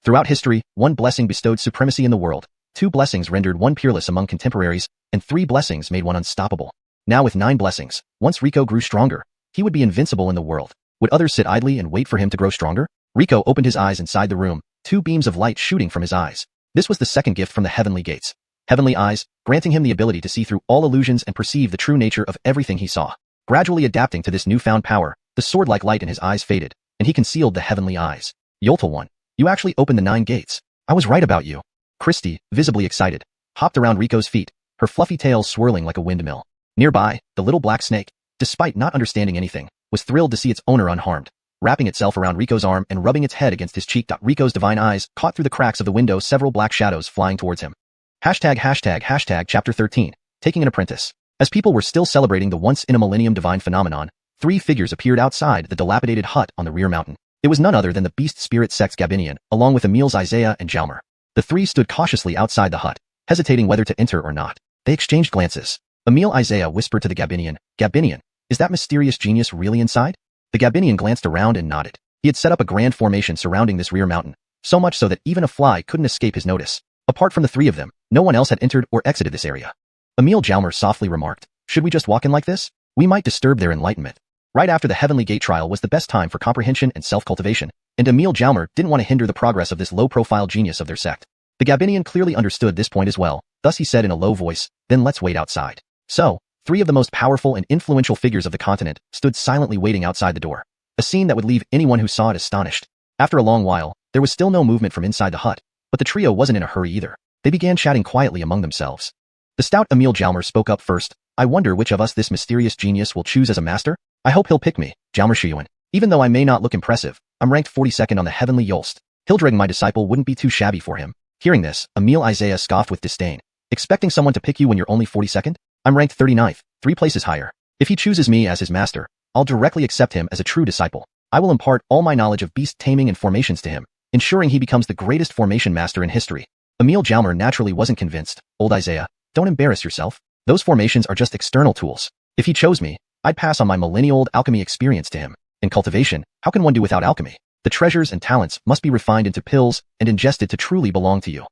Throughout history, 1 blessing bestowed supremacy in the world, 2 blessings rendered one peerless among contemporaries, and 3 blessings made one unstoppable. Now with 9 blessings, once Rico grew stronger, he would be invincible in the world. Would others sit idly and wait for him to grow stronger? Rico opened his eyes inside the room, 2 beams of light shooting from his eyes. This was the second gift from the heavenly gates. Heavenly eyes, granting him the ability to see through all illusions and perceive the true nature of everything he saw. Gradually adapting to this newfound power, the sword-like light in his eyes faded, and he concealed the heavenly eyes. Yoltal, you actually opened the 9 gates. I was right about you. Christy, visibly excited, hopped around Rico's feet, her fluffy tail swirling like a windmill. Nearby, the little black snake, despite not understanding anything, was thrilled to see its owner unharmed, wrapping itself around Rico's arm and rubbing its head against his cheek. Rico's divine eyes caught through the cracks of the window several black shadows flying towards him. ##### Chapter 13, Taking an Apprentice. As people were still celebrating the once-in-a-millennium divine phenomenon, 3 figures appeared outside the dilapidated hut on the rear mountain. It was none other than the Beast Spirit Sect's Gabinian, along with Emil's Isaiah and Jalmer. The 3 stood cautiously outside the hut, hesitating whether to enter or not. They exchanged glances. Emil Isaiah whispered to the Gabinian, "Gabinian, is that mysterious genius really inside?" The Gabinian glanced around and nodded. He had set up a grand formation surrounding this rear mountain, so much so that even a fly couldn't escape his notice. Apart from the 3 of them, no one else had entered or exited this area. Emil Jalmer softly remarked, "Should we just walk in like this? We might disturb their enlightenment." Right after the Heavenly Gate trial was the best time for comprehension and self-cultivation, and Emil Jalmer didn't want to hinder the progress of this low-profile genius of their sect. The Gabinian clearly understood this point as well, thus he said in a low voice, "Then let's wait outside." So, 3 of the most powerful and influential figures of the continent stood silently waiting outside the door. A scene that would leave anyone who saw it astonished. After a long while, there was still no movement from inside the hut, but the trio wasn't in a hurry either. They began chatting quietly among themselves. The stout Emil Jalmer spoke up first. "I wonder which of us this mysterious genius will choose as a master? I hope he'll pick me, Jalmer Xuanhuan. Even though I may not look impressive, I'm ranked 42nd on the heavenly Yolst. Hildreg, my disciple, wouldn't be too shabby for him." Hearing this, Emil Isaiah scoffed with disdain. "Expecting someone to pick you when you're only 42nd? I'm ranked 39th, 3 places higher. If he chooses me as his master, I'll directly accept him as a true disciple. I will impart all my knowledge of beast taming and formations to him, ensuring he becomes the greatest formation master in history." Emil Jalmer naturally wasn't convinced. "Old Isaiah, don't embarrass yourself. Those formations are just external tools. If he chose me, I'd pass on my millennia-old alchemy experience to him. In cultivation, how can one do without alchemy? The treasures and talents must be refined into pills and ingested to truly belong to you.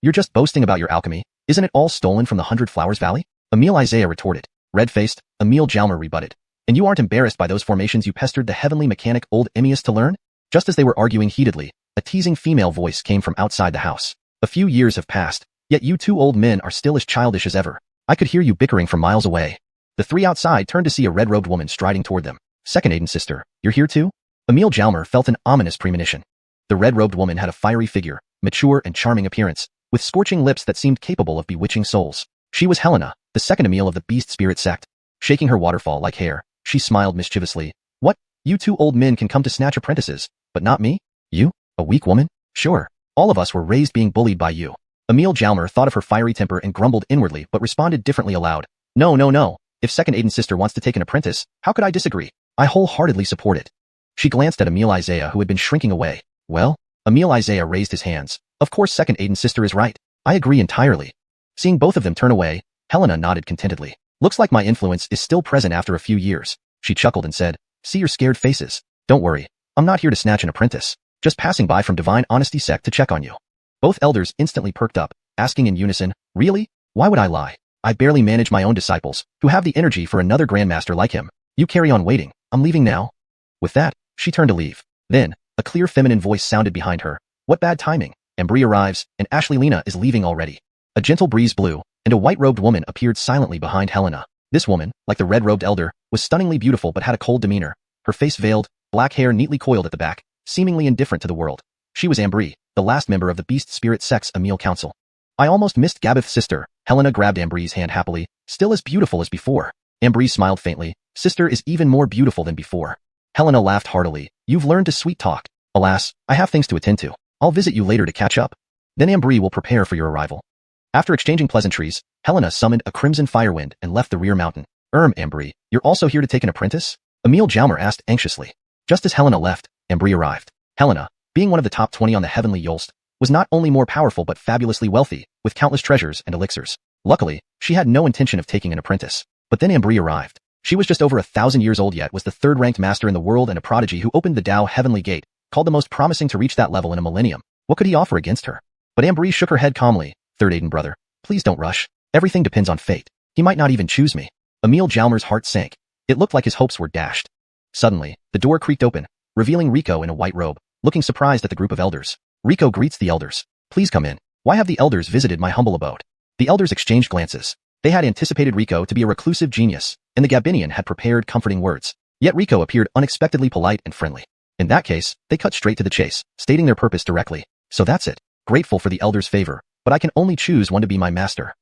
You're just boasting about your alchemy. Isn't it all stolen from the 100 Flowers Valley?" Emil Isaiah retorted. Red-faced, Emil Jalmer rebutted. "And you aren't embarrassed by those formations you pestered the heavenly mechanic old Emmius to learn?" Just as they were arguing heatedly, a teasing female voice came from outside the house. "A few years have passed, yet you 2 old men are still as childish as ever. I could hear you bickering from miles away." The 3 outside turned to see a red-robed woman striding toward them. "Second Aiden sister, you're here too?" Emil Jalmer felt an ominous premonition. The red-robed woman had a fiery figure, mature and charming appearance, with scorching lips that seemed capable of bewitching souls. She was Helena, the second Emil of the Beast Spirit Sect. Shaking her waterfall-like hair, she smiled mischievously. "What? You 2 old men can come to snatch apprentices, but not me? You? A weak woman? Sure. All of us were raised being bullied by you. Emil Jalmer thought of her fiery temper and grumbled inwardly but responded differently aloud. No, no, no. If second Aiden's sister wants to take an apprentice, how could I disagree? I wholeheartedly support it. She glanced at Emil Isaiah, who had been shrinking away. Well? Emil Isaiah raised his hands. Of course second Aiden's sister is right. I agree entirely. Seeing both of them turn away, Helena nodded contentedly. Looks like my influence is still present after a few years. She chuckled and said, see your scared faces. Don't worry. I'm not here to snatch an apprentice. Just passing by from Divine Honesty Sect to check on you. Both elders instantly perked up, asking in unison, really? Why would I lie? I barely manage my own disciples, who have the energy for another grandmaster like him. You carry on waiting. I'm leaving now. With that, she turned to leave. Then, a clear feminine voice sounded behind her. What bad timing. Ambry arrives, and Ashley Lena is leaving already. A gentle breeze blew, and a white-robed woman appeared silently behind Helena. This woman, like the red-robed elder, was stunningly beautiful but had a cold demeanor. Her face veiled, black hair neatly coiled at the back, seemingly indifferent to the world. She was Ambry, the last member of the Beast Spirit Sect's Emil Council. I almost missed Gabith's sister. Helena grabbed Ambry's hand happily, still as beautiful as before. Ambry smiled faintly. Sister is even more beautiful than before. Helena laughed heartily. You've learned to sweet talk. Alas, I have things to attend to. I'll visit you later to catch up. Then Ambry will prepare for your arrival. After exchanging pleasantries, Helena summoned a crimson firewind and left the rear mountain. Ambry, you're also here to take an apprentice? Emil Jalmer asked anxiously. Just as Helena left, Ambry arrived. Helena, being one of the top 20 on the heavenly Yolst, was not only more powerful but fabulously wealthy, with countless treasures and elixirs. Luckily, she had no intention of taking an apprentice. But then Ambry arrived. She was just over 1,000 years old yet was the third-ranked master in the world and a prodigy who opened the Tao Heavenly Gate, called the most promising to reach that level in a millennium. What could he offer against her? But Ambry shook her head calmly. Third Aiden brother, please don't rush. Everything depends on fate. He might not even choose me. Emil Jalmer's heart sank. It looked like his hopes were dashed. Suddenly, the door creaked open, revealing Rico in a white robe, looking surprised at the group of elders. Rico greets the elders. Please come in. Why have the elders visited my humble abode? The elders exchanged glances. They had anticipated Rico to be a reclusive genius, and the Gabinian had prepared comforting words. Yet Rico appeared unexpectedly polite and friendly. In that case, they cut straight to the chase, stating their purpose directly. So that's it. Grateful for the elders' favor, but I can only choose one to be my master.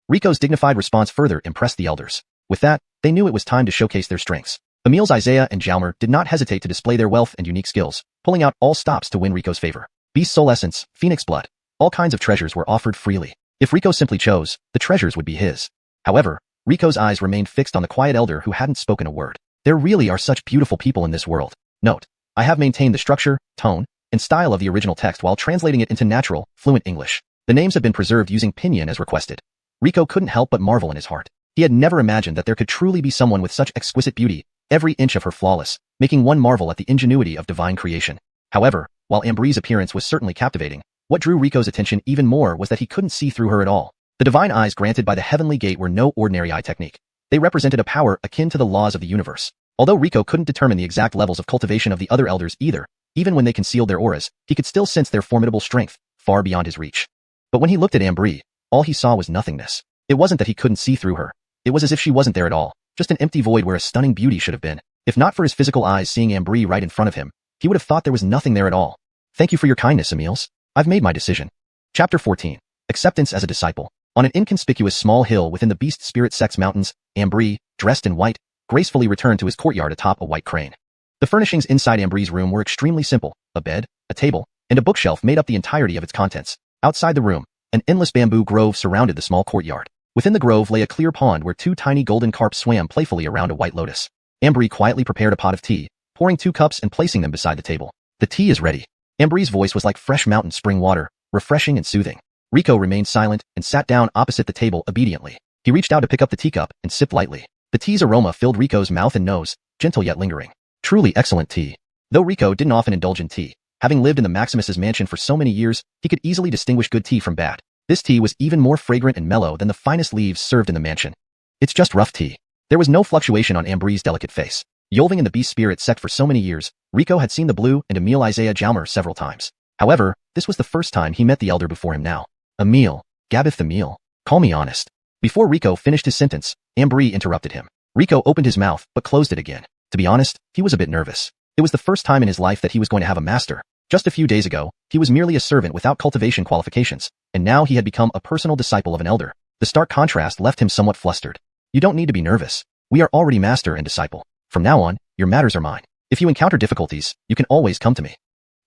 Rico's dignified response further impressed the elders. With that, they knew it was time to showcase their strengths. Emil's Isaiah and Jalmer did not hesitate to display their wealth and unique skills, pulling out all stops to win Rico's favor. Beast Soul Essence, Phoenix Blood. All kinds of treasures were offered freely. If Rico simply chose, the treasures would be his. However, Rico's eyes remained fixed on the quiet elder who hadn't spoken a word. There really are such beautiful people in this world. Note, I have maintained the structure, tone, and style of the original text while translating it into natural, fluent English. The names have been preserved using Pinyin as requested. Rico couldn't help but marvel in his heart. He had never imagined that there could truly be someone with such exquisite beauty, every inch of her flawless, making one marvel at the ingenuity of divine creation. However, while Ambry's appearance was certainly captivating, what drew Rico's attention even more was that he couldn't see through her at all. The divine eyes granted by the heavenly gate were no ordinary eye technique. They represented a power akin to the laws of the universe. Although Rico couldn't determine the exact levels of cultivation of the other elders either, even when they concealed their auras, he could still sense their formidable strength, far beyond his reach. But when he looked at Ambry, all he saw was nothingness. It wasn't that he couldn't see through her. It was as if she wasn't there at all, just an empty void where a stunning beauty should have been. If not for his physical eyes seeing Ambry right in front of him, he would have thought there was nothing there at all. Thank you for your kindness, Emils. I've made my decision. Chapter 14. Acceptance as a disciple. On an inconspicuous small hill within the Beast Spirit Sect's mountains, Ambry, dressed in white, gracefully returned to his courtyard atop a white crane. The furnishings inside Ambry's room were extremely simple. A bed, a table, and a bookshelf made up the entirety of its contents. Outside the room, an endless bamboo grove surrounded the small courtyard. Within the grove lay a clear pond where two tiny golden carp swam playfully around a white lotus. Ambry quietly prepared a pot of tea, pouring 2 cups and placing them beside the table. The tea is ready. Ambry's voice was like fresh mountain spring water, refreshing and soothing. Rico remained silent and sat down opposite the table obediently. He reached out to pick up the teacup and sipped lightly. The tea's aroma filled Rico's mouth and nose, gentle yet lingering. Truly excellent tea. Though Rico didn't often indulge in tea, having lived in the Maximus's mansion for so many years, he could easily distinguish good tea from bad. This tea was even more fragrant and mellow than the finest leaves served in the mansion. It's just rough tea. There was no fluctuation on Ambry's delicate face. Yolving in the Beast Spirit Sect for so many years, Rico had seen the blue and Emil Isaiah Jalmer several times. However, this was the first time he met the elder before him now. Emil, Gabith Emil, call me honest. Before Rico finished his sentence, Ambry interrupted him. Rico opened his mouth but closed it again. To be honest, he was a bit nervous. It was the first time in his life that he was going to have a master. Just a few days ago, he was merely a servant without cultivation qualifications, and now he had become a personal disciple of an elder. The stark contrast left him somewhat flustered. You don't need to be nervous. We are already master and disciple. From now on, your matters are mine. If you encounter difficulties, you can always come to me.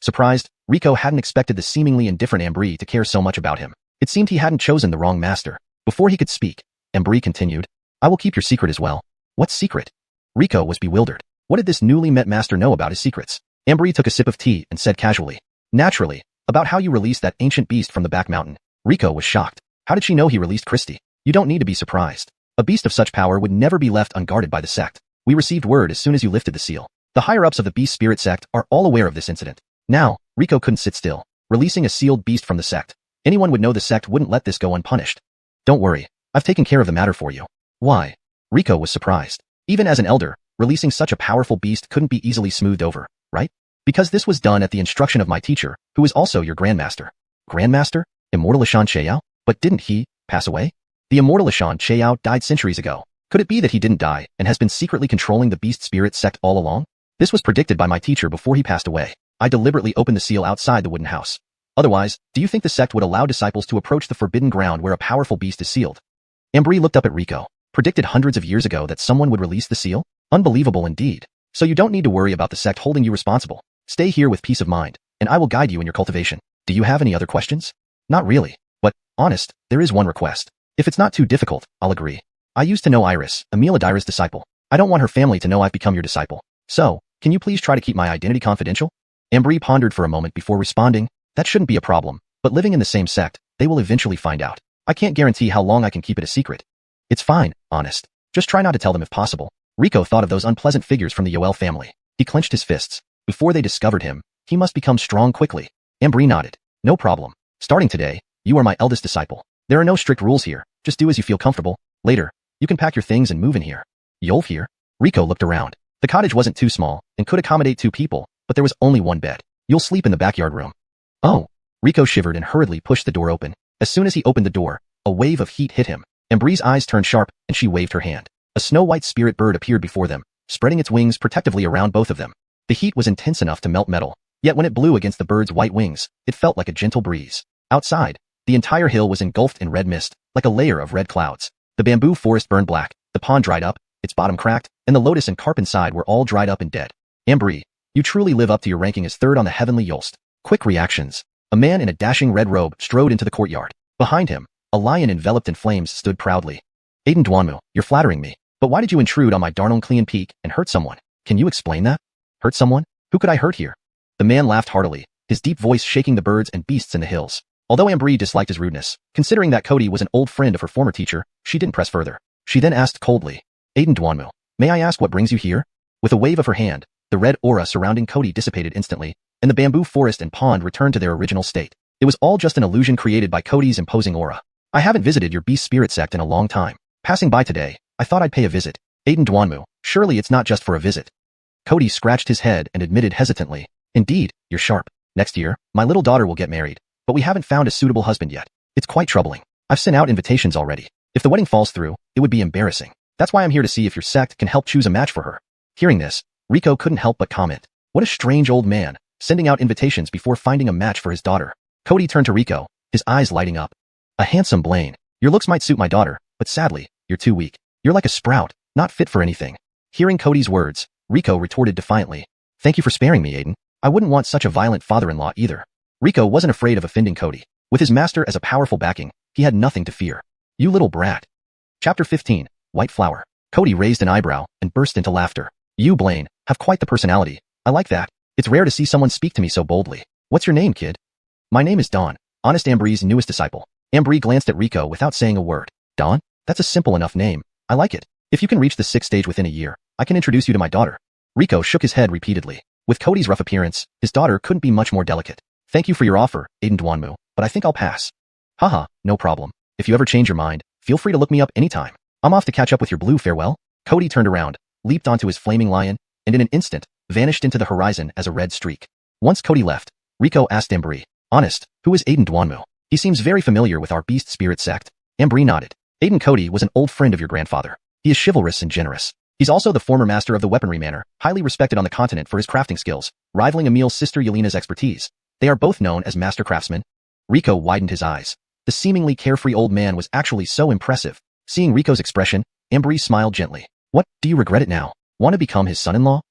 Surprised, Rico hadn't expected the seemingly indifferent Ambry to care so much about him. It seemed he hadn't chosen the wrong master. Before he could speak, Ambry continued, I will keep your secret as well. What secret? Rico was bewildered. What did this newly met master know about his secrets? Ambry took a sip of tea and said casually, naturally, about how you released that ancient beast from the back mountain. Rico was shocked. How did she know he released Christie? You don't need to be surprised. A beast of such power would never be left unguarded by the sect. We received word as soon as you lifted the seal. The higher-ups of the Beast Spirit Sect are all aware of this incident. Now, Rico couldn't sit still. Releasing a sealed beast from the sect. Anyone would know the sect wouldn't let this go unpunished. Don't worry, I've taken care of the matter for you. Why? Rico was surprised. Even as an elder, releasing such a powerful beast couldn't be easily smoothed over, right? Because this was done at the instruction of my teacher, who is also your grandmaster. Grandmaster? Immortal Xianxia? But didn't he pass away? The immortal Xianxia died centuries ago. Could it be that he didn't die and has been secretly controlling the Beast Spirit Sect all along? This was predicted by my teacher before he passed away. I deliberately opened the seal outside the wooden house. Otherwise, do you think the sect would allow disciples to approach the forbidden ground where a powerful beast is sealed? Ambry looked up at Rico. Predicted hundreds of years ago that someone would release the seal? Unbelievable indeed. So you don't need to worry about the sect holding you responsible. Stay here with peace of mind, and I will guide you in your cultivation. Do you have any other questions? Not really. But, honest, there is one request. If it's not too difficult, I'll agree. I used to know Iris, Emil Adira's disciple. I don't want her family to know I've become your disciple. So, can you please try to keep my identity confidential? Ambry pondered for a moment before responding, that shouldn't be a problem, but living in the same sect, they will eventually find out. I can't guarantee how long I can keep it a secret. It's fine, honest. Just try not to tell them if possible. Rico thought of those unpleasant figures from the Yoel family. He clenched his fists. Before they discovered him, he must become strong quickly. Ambry nodded. No problem. Starting today, you are my eldest disciple. There are no strict rules here. Just do as you feel comfortable. Later, you can pack your things and move in here. Yoel here? Rico looked around. The cottage wasn't too small and could accommodate 2 people, but there was only one bed. You'll sleep in the backyard room. Oh. Rico shivered and hurriedly pushed the door open. As soon as he opened the door, a wave of heat hit him. Ambry's eyes turned sharp, and she waved her hand. A snow-white spirit bird appeared before them, spreading its wings protectively around both of them. The heat was intense enough to melt metal, yet when it blew against the bird's white wings, it felt like a gentle breeze. Outside, the entire hill was engulfed in red mist, like a layer of red clouds. The bamboo forest burned black, the pond dried up, its bottom cracked, and the lotus and carp inside were all dried up and dead. Ambry, you truly live up to your ranking as 3rd on the heavenly Yolst. Quick reactions. A man in a dashing red robe strode into the courtyard. Behind him, a lion enveloped in flames stood proudly. Aiden Duanmu, you're flattering me, but why did you intrude on my Darnong Clean Peak and hurt someone? Can you explain that? Hurt someone? Who could I hurt here? The man laughed heartily, his deep voice shaking the birds and beasts in the hills. Although Ambry disliked his rudeness, considering that Cody was an old friend of her former teacher, she didn't press further. She then asked coldly, Aiden Duanmu, may I ask what brings you here? With a wave of her hand, the red aura surrounding Cody dissipated instantly, and the bamboo forest and pond returned to their original state. It was all just an illusion created by Cody's imposing aura. I haven't visited your Beast Spirit Sect in a long time. Passing by today, I thought I'd pay a visit. Aiden Duanmu, surely it's not just for a visit. Cody scratched his head and admitted hesitantly, indeed, you're sharp. Next year, my little daughter will get married, but we haven't found a suitable husband yet. It's quite troubling. I've sent out invitations already. If the wedding falls through, it would be embarrassing. That's why I'm here to see if your sect can help choose a match for her. Hearing this, Rico couldn't help but comment. What a strange old man, sending out invitations before finding a match for his daughter. Cody turned to Rico, his eyes lighting up. A handsome Blaine. Your looks might suit my daughter, but sadly, you're too weak. You're like a sprout, not fit for anything. Hearing Cody's words, Rico retorted defiantly. Thank you for sparing me, Aiden. I wouldn't want such a violent father-in-law either. Rico wasn't afraid of offending Cody. With his master as a powerful backing, he had nothing to fear. You little brat. Chapter 15, White Flower. Cody raised an eyebrow and burst into laughter. You, Blaine, have quite the personality. I like that. It's rare to see someone speak to me so boldly. What's your name, kid? My name is Dawn, Honest Ambry's newest disciple. Ambry glanced at Rico without saying a word. Dawn? That's a simple enough name. I like it. If you can reach the 6th stage within a year, I can introduce you to my daughter. Rico shook his head repeatedly. With Cody's rough appearance, his daughter couldn't be much more delicate. Thank you for your offer, Aiden Duanmu, but I think I'll pass. Haha, no problem. If you ever change your mind, feel free to look me up anytime. I'm off to catch up with your blue farewell. Cody turned around, leaped onto his flaming lion, and in an instant, vanished into the horizon as a red streak. Once Cody left, Rico asked Ambry, Honest, who is Aiden Duanmu? He seems very familiar with our Beast Spirit Sect. Ambry nodded. Aiden Cody was an old friend of your grandfather. He is chivalrous and generous. He's also the former master of the weaponry manor, highly respected on the continent for his crafting skills, rivaling Emil's sister Yelena's expertise. They are both known as master craftsmen. Rico widened his eyes. The seemingly carefree old man was actually so impressive. Seeing Rico's expression, Ambry smiled gently. What, do you regret it now? Want to become his son-in-law?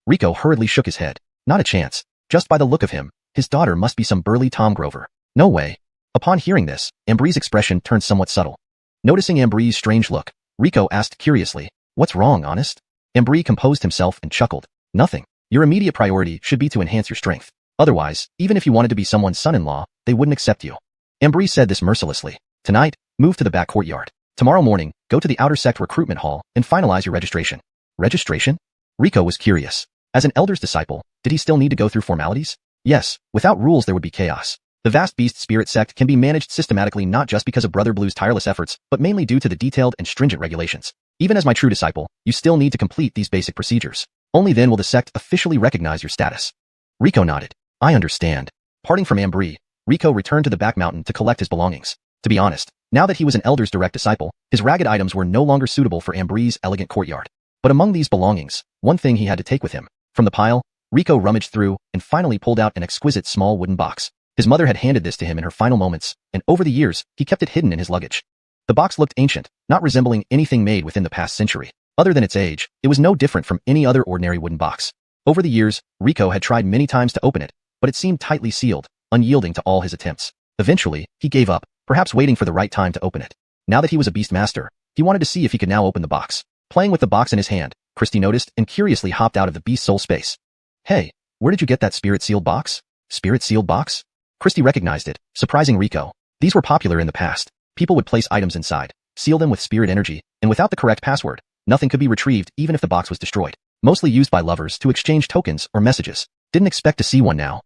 Rico hurriedly shook his head. Not a chance. Just by the look of him, His daughter must be some burly Tom Grover. No way. Upon hearing this, Ambree's expression turned somewhat subtle. Noticing Ambree's strange look, Rico asked curiously, "What's wrong, honest?" Ambree composed himself and chuckled. "Nothing. Your immediate priority should be to enhance your strength. Otherwise, even if you wanted to be someone's son-in-law, they wouldn't accept you." Ambree said this mercilessly. "Tonight, move to the back courtyard. Tomorrow morning, go to the outer sect recruitment hall and finalize your registration." Registration? Rico was curious. As an elder's disciple, did he still need to go through formalities? Yes, without rules there would be chaos. The vast Beast Spirit Sect can be managed systematically not just because of Brother Blue's tireless efforts, but mainly due to the detailed and stringent regulations. Even as my true disciple, you still need to complete these basic procedures. Only then will the sect officially recognize your status. Rico nodded. I understand. Parting from Ambree, Rico returned to the back mountain to collect his belongings. To be honest, now that he was an elder's direct disciple, his ragged items were no longer suitable for Ambree's elegant courtyard. But among these belongings, one thing he had to take with him. From the pile, Rico rummaged through and finally pulled out an exquisite small wooden box. His mother had handed this to him in her final moments, and over the years, he kept it hidden in his luggage. The box looked ancient, not resembling anything made within the past century. Other than its age, it was no different from any other ordinary wooden box. Over the years, Rico had tried many times to open it, but it seemed tightly sealed, unyielding to all his attempts. Eventually, he gave up, perhaps waiting for the right time to open it. Now that he was a Beastmaster, he wanted to see if he could now open the box. Playing with the box in his hand, Christy noticed and curiously hopped out of the Beast Soul space. Hey, where did you get that spirit-sealed box? Spirit-sealed box? Christy recognized it, surprising Rico. These were popular in the past. People would place items inside, seal them with spirit energy, and without the correct password, nothing could be retrieved even if the box was destroyed. Mostly used by lovers to exchange tokens or messages. Didn't expect to see one now.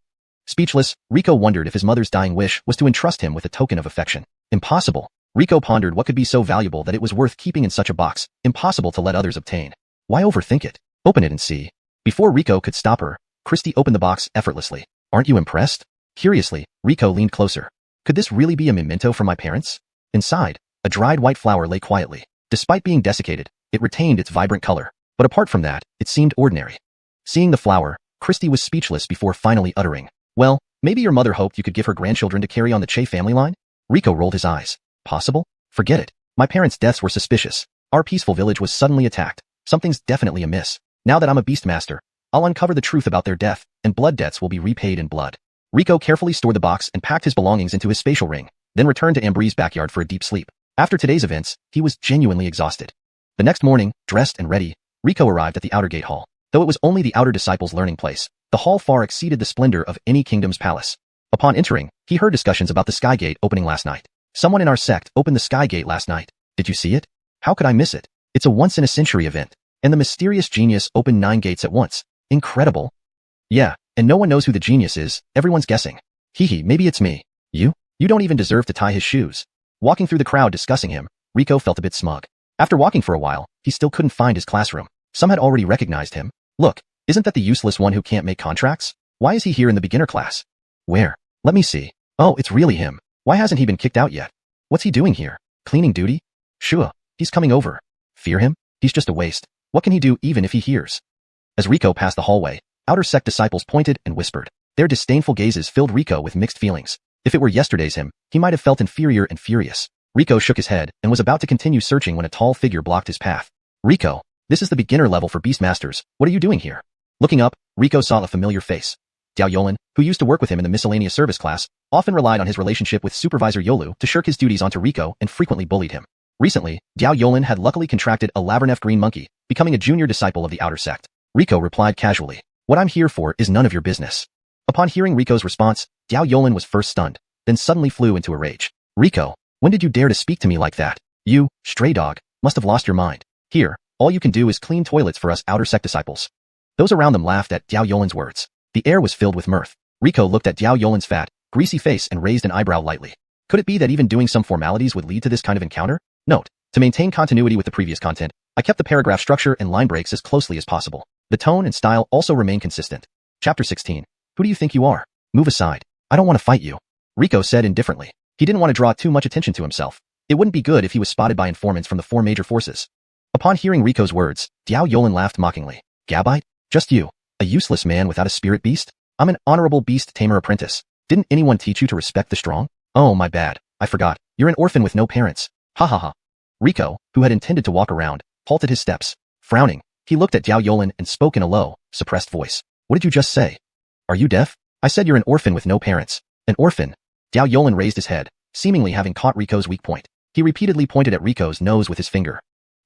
Speechless, Rico wondered if his mother's dying wish was to entrust him with a token of affection. Impossible. Rico pondered what could be so valuable that it was worth keeping in such a box, impossible to let others obtain. Why overthink it? Open it and see. Before Rico could stop her, Christy opened the box effortlessly. Aren't you impressed? Curiously, Rico leaned closer. Could this really be a memento from my parents? Inside, a dried white flower lay quietly. Despite being desiccated, it retained its vibrant color. But apart from that, it seemed ordinary. Seeing the flower, Christy was speechless before finally uttering, "Well, maybe your mother hoped you could give her grandchildren to carry on the Che family line?" Rico rolled his eyes. Possible? Forget it. My parents' deaths were suspicious. Our peaceful village was suddenly attacked. Something's definitely amiss. Now that I'm a Beastmaster, I'll uncover the truth about their death, and blood debts will be repaid in blood. Rico carefully stored the box and packed his belongings into his spatial ring, then returned to Ambree's backyard for a deep sleep. After today's events, he was genuinely exhausted. The next morning, dressed and ready, Rico arrived at the outer gate hall. Though it was only the outer disciples' learning place, the hall far exceeded the splendor of any kingdom's palace. Upon entering, he heard discussions about the Sky Gate opening last night. Someone in our sect opened the Sky Gate last night. Did you see it? How could I miss it? It's a once-in-a-century event. And the mysterious genius opened 9 gates at once. Incredible. Yeah, and no one knows who the genius is, everyone's guessing. Hehe, maybe it's me. You? You don't even deserve to tie his shoes. Walking through the crowd discussing him, Rico felt a bit smug. After walking for a while, he still couldn't find his classroom. Some had already recognized him. Look, isn't that the useless one who can't make contracts? Why is he here in the beginner class? Where? Let me see. Oh, it's really him. Why hasn't he been kicked out yet? What's he doing here? Cleaning duty? Sure, he's coming over. Fear him? He's just a waste. What can he do even if he hears? As Rico passed the hallway, outer sect disciples pointed and whispered. Their disdainful gazes filled Rico with mixed feelings. If it were yesterday's him, he might have felt inferior and furious. Rico shook his head and was about to continue searching when a tall figure blocked his path. Rico, this is the beginner level for Beastmasters. What are you doing here? Looking up, Rico saw a familiar face. Diao Yolan, who used to work with him in the miscellaneous service class, often relied on his relationship with Supervisor Yolu to shirk his duties onto Rico and frequently bullied him. Recently, Diao Yolan had luckily contracted a Lavernef green monkey, becoming a junior disciple of the outer sect. Rico replied casually, "What I'm here for is none of your business." Upon hearing Rico's response, Diao Yolan was first stunned, then suddenly flew into a rage. Rico, when did you dare to speak to me like that? You, stray dog, must have lost your mind. Here, all you can do is clean toilets for us outer sect disciples. Those around them laughed at Diao Yolan's words. The air was filled with mirth. Rico looked at Diao Yolan's fat, greasy face and raised an eyebrow lightly. Could it be that even doing some formalities would lead to this kind of encounter? Note, to maintain continuity with the previous content, I kept the paragraph structure and line breaks as closely as possible. The tone and style also remain consistent. Chapter 16. Who do you think you are? Move aside. I don't want to fight you. Rico said indifferently. He didn't want to draw too much attention to himself. It wouldn't be good if he was spotted by informants from the 4 major forces. Upon hearing Rico's words, Diao Yolan laughed mockingly. Gabite? Just you? A useless man without a spirit beast? I'm an honorable beast tamer apprentice. Didn't anyone teach you to respect the strong? Oh, my bad. I forgot. You're an orphan with no parents. Ha ha ha. Rico, who had intended to walk around, halted his steps. Frowning, he looked at Diao Yolan and spoke in a low, suppressed voice. What did you just say? Are you deaf? I said you're an orphan with no parents. An orphan? Diao Yolan raised his head, seemingly having caught Riko's weak point. He repeatedly pointed at Riko's nose with his finger.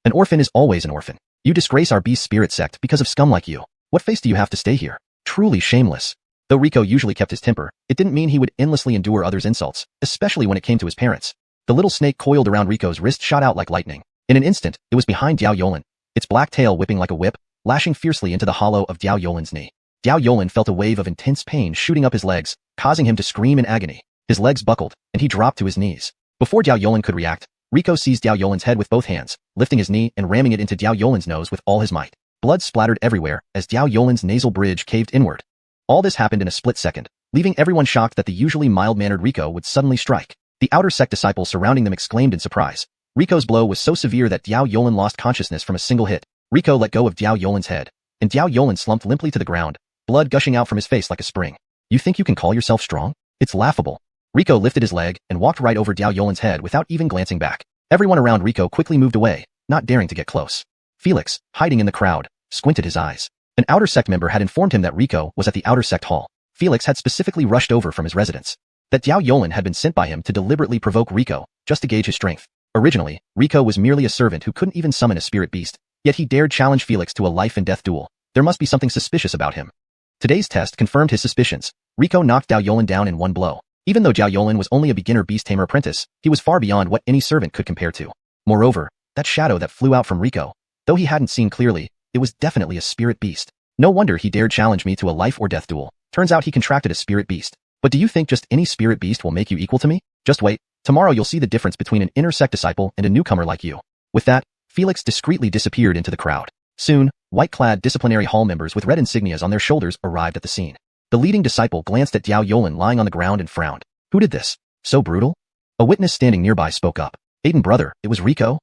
An orphan is always an orphan. You disgrace our Beast Spirit Sect because of scum like you. What face do you have to stay here? Truly shameless. Though Riko usually kept his temper, it didn't mean he would endlessly endure others' insults, especially when it came to his parents. The little snake coiled around Riko's wrist shot out like lightning. In an instant, it was behind Diao Yolan, its black tail whipping like a whip, lashing fiercely into the hollow of Diao Yolan's knee. Diao Yolan felt a wave of intense pain shooting up his legs, causing him to scream in agony. His legs buckled, and he dropped to his knees. Before Diao Yolan could react, Riko seized Diao Yolan's head with both hands, lifting his knee and ramming it into Diao Yolan's nose with all his might. Blood splattered everywhere as Diao Yolan's nasal bridge caved inward. All this happened in a split second, leaving everyone shocked that the usually mild-mannered Riko would suddenly strike. The outer sect disciples surrounding them exclaimed in surprise. Riko's blow was so severe that Diao Yolan lost consciousness from a single hit. Riko let go of Diao Yolan's head, and Diao Yolan slumped limply to the ground, blood gushing out from his face like a spring. You think you can call yourself strong? It's laughable. Riko lifted his leg and walked right over Diao Yolan's head without even glancing back. Everyone around Riko quickly moved away, not daring to get close. Felix, hiding in the crowd, squinted his eyes. An outer sect member had informed him that Riko was at the outer sect hall. Felix had specifically rushed over from his residence. That Diao Yolan had been sent by him to deliberately provoke Riko, just to gauge his strength. Originally, Riko was merely a servant who couldn't even summon a spirit beast, yet he dared challenge Felix to a life-and-death duel. There must be something suspicious about him. Today's test confirmed his suspicions. Riko knocked Diao Yolan down in one blow. Even though Diao Yolan was only a beginner beast tamer apprentice, he was far beyond what any servant could compare to. Moreover, that shadow that flew out from Riko, though he hadn't seen clearly, it was definitely a spirit beast. No wonder he dared challenge me to a life-or-death duel. Turns out he contracted a spirit beast. But do you think just any spirit beast will make you equal to me? Just wait. Tomorrow you'll see the difference between an inner sect disciple and a newcomer like you. With that, Felix discreetly disappeared into the crowd. Soon, white-clad disciplinary hall members with red insignias on their shoulders arrived at the scene. The leading disciple glanced at Diao Yolan lying on the ground and frowned. Who did this? So brutal? A witness standing nearby spoke up. Aiden brother, it was Riko?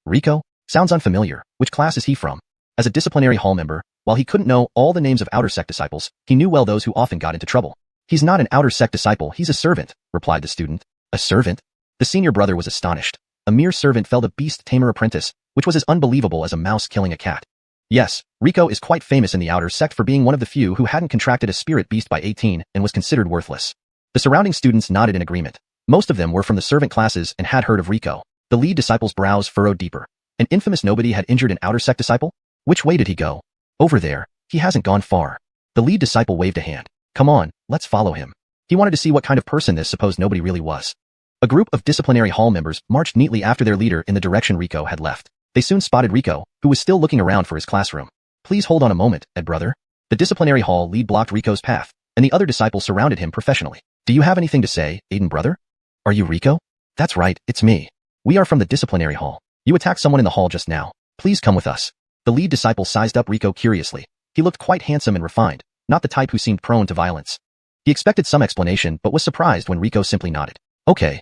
Riko? Sounds unfamiliar. Which class is he from? As a disciplinary hall member, while he couldn't know all the names of outer sect disciples, he knew well those who often got into trouble. He's not an outer sect disciple, he's a servant, replied the student. A servant? The senior brother was astonished. A mere servant felled a beast tamer apprentice, which was as unbelievable as a mouse killing a cat. Yes, Riko is quite famous in the outer sect for being one of the few who hadn't contracted a spirit beast by 18 and was considered worthless. The surrounding students nodded in agreement. Most of them were from the servant classes and had heard of Riko. The lead disciple's brows furrowed deeper. An infamous nobody had injured an outer sect disciple? Which way did he go? Over there. He hasn't gone far. The lead disciple waved a hand. Come on, let's follow him. He wanted to see what kind of person this supposed nobody really was. A group of disciplinary hall members marched neatly after their leader in the direction Riko had left. They soon spotted Riko, who was still looking around for his classroom. Please hold on a moment, Ed brother. The disciplinary hall lead blocked Riko's path, and the other disciples surrounded him professionally. Do you have anything to say, Aiden brother? Are you Riko? That's right, it's me. We are from the disciplinary hall. You attacked someone in the hall just now. Please come with us. The lead disciple sized up Riko curiously. He looked quite handsome and refined, not the type who seemed prone to violence. He expected some explanation but was surprised when Riko simply nodded. Okay.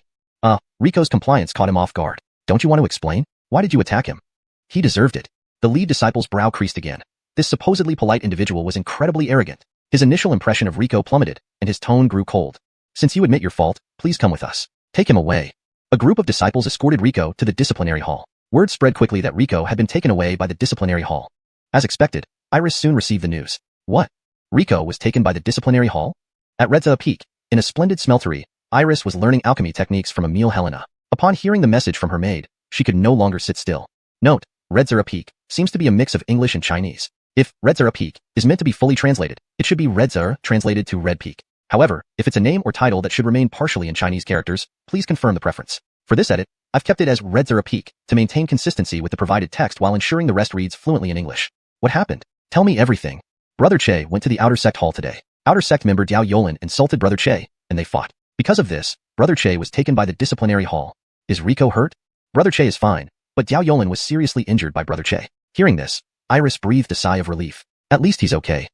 Riko's compliance caught him off guard. Don't you want to explain? Why did you attack him? He deserved it. The lead disciple's brow creased again. This supposedly polite individual was incredibly arrogant. His initial impression of Riko plummeted, and his tone grew cold. Since you admit your fault, please come with us. Take him away. A group of disciples escorted Riko to the disciplinary hall. Word spread quickly that Riko had been taken away by the disciplinary hall. As expected, Iris soon received the news. What? Riko was taken by the disciplinary hall? At Redza Peak, in a splendid smeltery, Iris was learning alchemy techniques from Emil Helena. Upon hearing the message from her maid, she could no longer sit still. Note, Redzera Peak seems to be a mix of English and Chinese. If Redzera Peak is meant to be fully translated, it should be Redzera translated to Red Peak. However, if it's a name or title that should remain partially in Chinese characters, please confirm the preference. For this edit, I've kept it as Redzera Peak to maintain consistency with the provided text while ensuring the rest reads fluently in English. What happened? Tell me everything. Brother Che went to the outer sect hall today. Outer sect member Diao Yolan insulted Brother Che, and they fought. Because of this, Brother Che was taken by the disciplinary hall. Is Riko hurt? Brother Che is fine, but Diao Yolan was seriously injured by Brother Che. Hearing this, Iris breathed a sigh of relief. At least he's okay.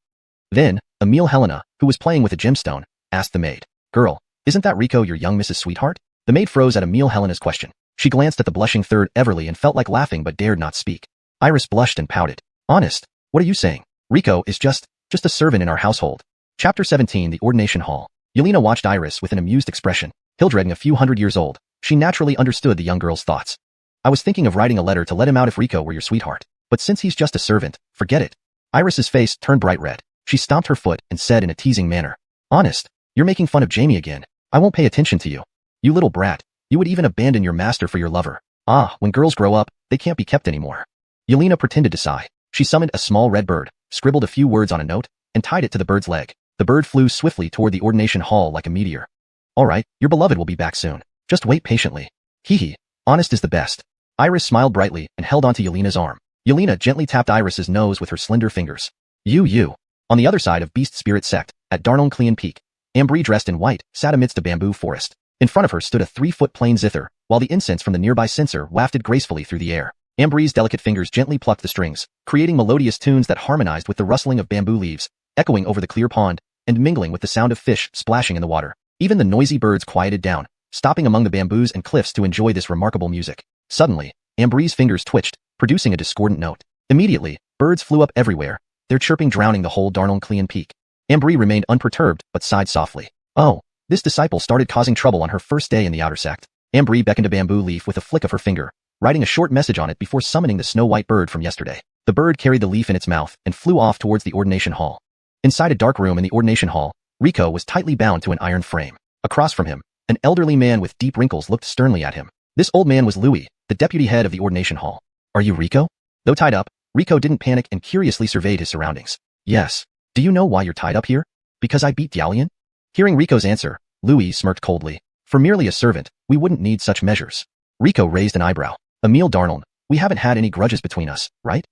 Then, Emil Helena, who was playing with a gemstone, asked the maid. Girl, isn't that Riko your young Mrs. Sweetheart? The maid froze at Emil Helena's question. She glanced at the blushing third Everly and felt like laughing but dared not speak. Iris blushed and pouted. Honest, what are you saying? Riko is just a servant in our household. Chapter 17 The Ordination Hall. Yelena watched Iris with an amused expression. Hildreding a few hundred years old, she naturally understood the young girl's thoughts. I was thinking of writing a letter to let him out if Riko were your sweetheart. But since he's just a servant, forget it. Iris's face turned bright red. She stomped her foot and said in a teasing manner. Honest, you're making fun of Jamie again. I won't pay attention to you. You little brat. You would even abandon your master for your lover. Ah, when girls grow up, they can't be kept anymore. Yelena pretended to sigh. She summoned a small red bird, scribbled a few words on a note, and tied it to the bird's leg. The bird flew swiftly toward the ordination hall like a meteor. All right, your beloved will be back soon. Just wait patiently. Hee. Honest is the best. Iris smiled brightly and held onto Yelena's arm. Yelena gently tapped Iris's nose with her slender fingers. You. On the other side of Beast Spirit Sect, at Dongyun Peak, Ambry, dressed in white, sat amidst a bamboo forest. In front of her stood a 3-foot plain zither, while the incense from the nearby censer wafted gracefully through the air. Ambry's delicate fingers gently plucked the strings, creating melodious tunes that harmonized with the rustling of bamboo leaves, echoing over the clear pond, and mingling with the sound of fish splashing in the water. Even the noisy birds quieted down, stopping among the bamboos and cliffs to enjoy this remarkable music. Suddenly, Ambry's fingers twitched, producing a discordant note. Immediately, birds flew up everywhere, their chirping drowning the whole Dongyun Peak. Ambry remained unperturbed but sighed softly. Oh, this disciple started causing trouble on her first day in the outer sect. Ambry beckoned a bamboo leaf with a flick of her finger, writing a short message on it before summoning the snow-white bird from yesterday. The bird carried the leaf in its mouth and flew off towards the ordination hall. Inside a dark room in the ordination hall, Rico was tightly bound to an iron frame. Across from him, an elderly man with deep wrinkles looked sternly at him. This old man was Louis, the deputy head of the ordination hall. Are you Rico? Though tied up, Rico didn't panic and curiously surveyed his surroundings. Yes. Do you know why you're tied up here? Because I beat Dialian? Hearing Rico's answer, Louis smirked coldly. For merely a servant, we wouldn't need such measures. Rico raised an eyebrow. Emile Darnold, we haven't had any grudges between us, right?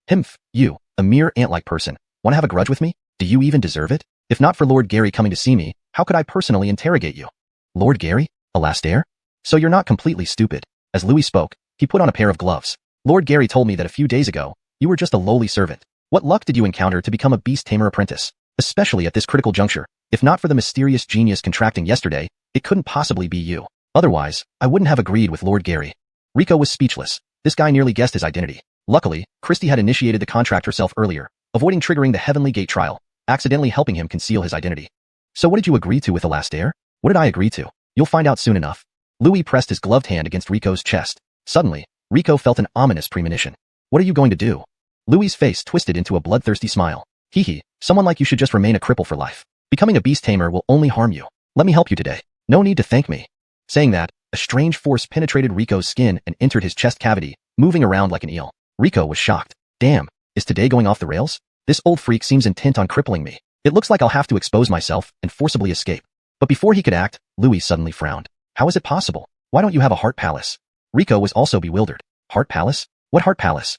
Himph, you, a mere ant-like person, want to have a grudge with me? Do you even deserve it? If not for Lord Gary coming to see me, how could I personally interrogate you? Lord Gary? Alastair? So you're not completely stupid. As Louis spoke, he put on a pair of gloves. Lord Gary told me that a few days ago, you were just a lowly servant. What luck did you encounter to become a beast tamer apprentice? Especially at this critical juncture. If not for the mysterious genius contracting yesterday, it couldn't possibly be you. Otherwise, I wouldn't have agreed with Lord Gary. Rico was speechless. This guy nearly guessed his identity. Luckily, Christie had initiated the contract herself earlier, avoiding triggering the Heavenly Gate trial, accidentally helping him conceal his identity. So what did you agree to with Alastair? What did I agree to? You'll find out soon enough. Louis pressed his gloved hand against Rico's chest. Suddenly, Rico felt an ominous premonition. What are you going to do? Louis's face twisted into a bloodthirsty smile. Hee, someone like you should just remain a cripple for life. Becoming a beast tamer will only harm you. Let me help you today. No need to thank me. Saying that, a strange force penetrated Rico's skin and entered his chest cavity, moving around like an eel. Rico was shocked. Damn, is today going off the rails? This old freak seems intent on crippling me. It looks like I'll have to expose myself and forcibly escape. But before he could act, Louis suddenly frowned. How is it possible? Why don't you have a heart palace? Rico was also bewildered. Heart palace? What heart palace?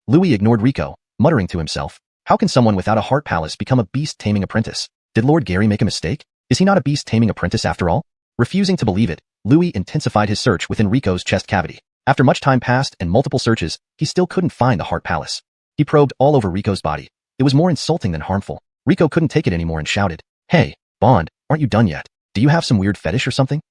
Louis ignored Rico, muttering to himself. How can someone without a heart palace become a beast-taming apprentice? Did Lord Gary make a mistake? Is he not a beast-taming apprentice after all? Refusing to believe it, Louis intensified his search within Rico's chest cavity. After much time passed and multiple searches, he still couldn't find the heart palace. He probed all over Rico's body. It was more insulting than harmful. Rico couldn't take it anymore and shouted, Hey, Bond, aren't you done yet? Do you have some weird fetish or something?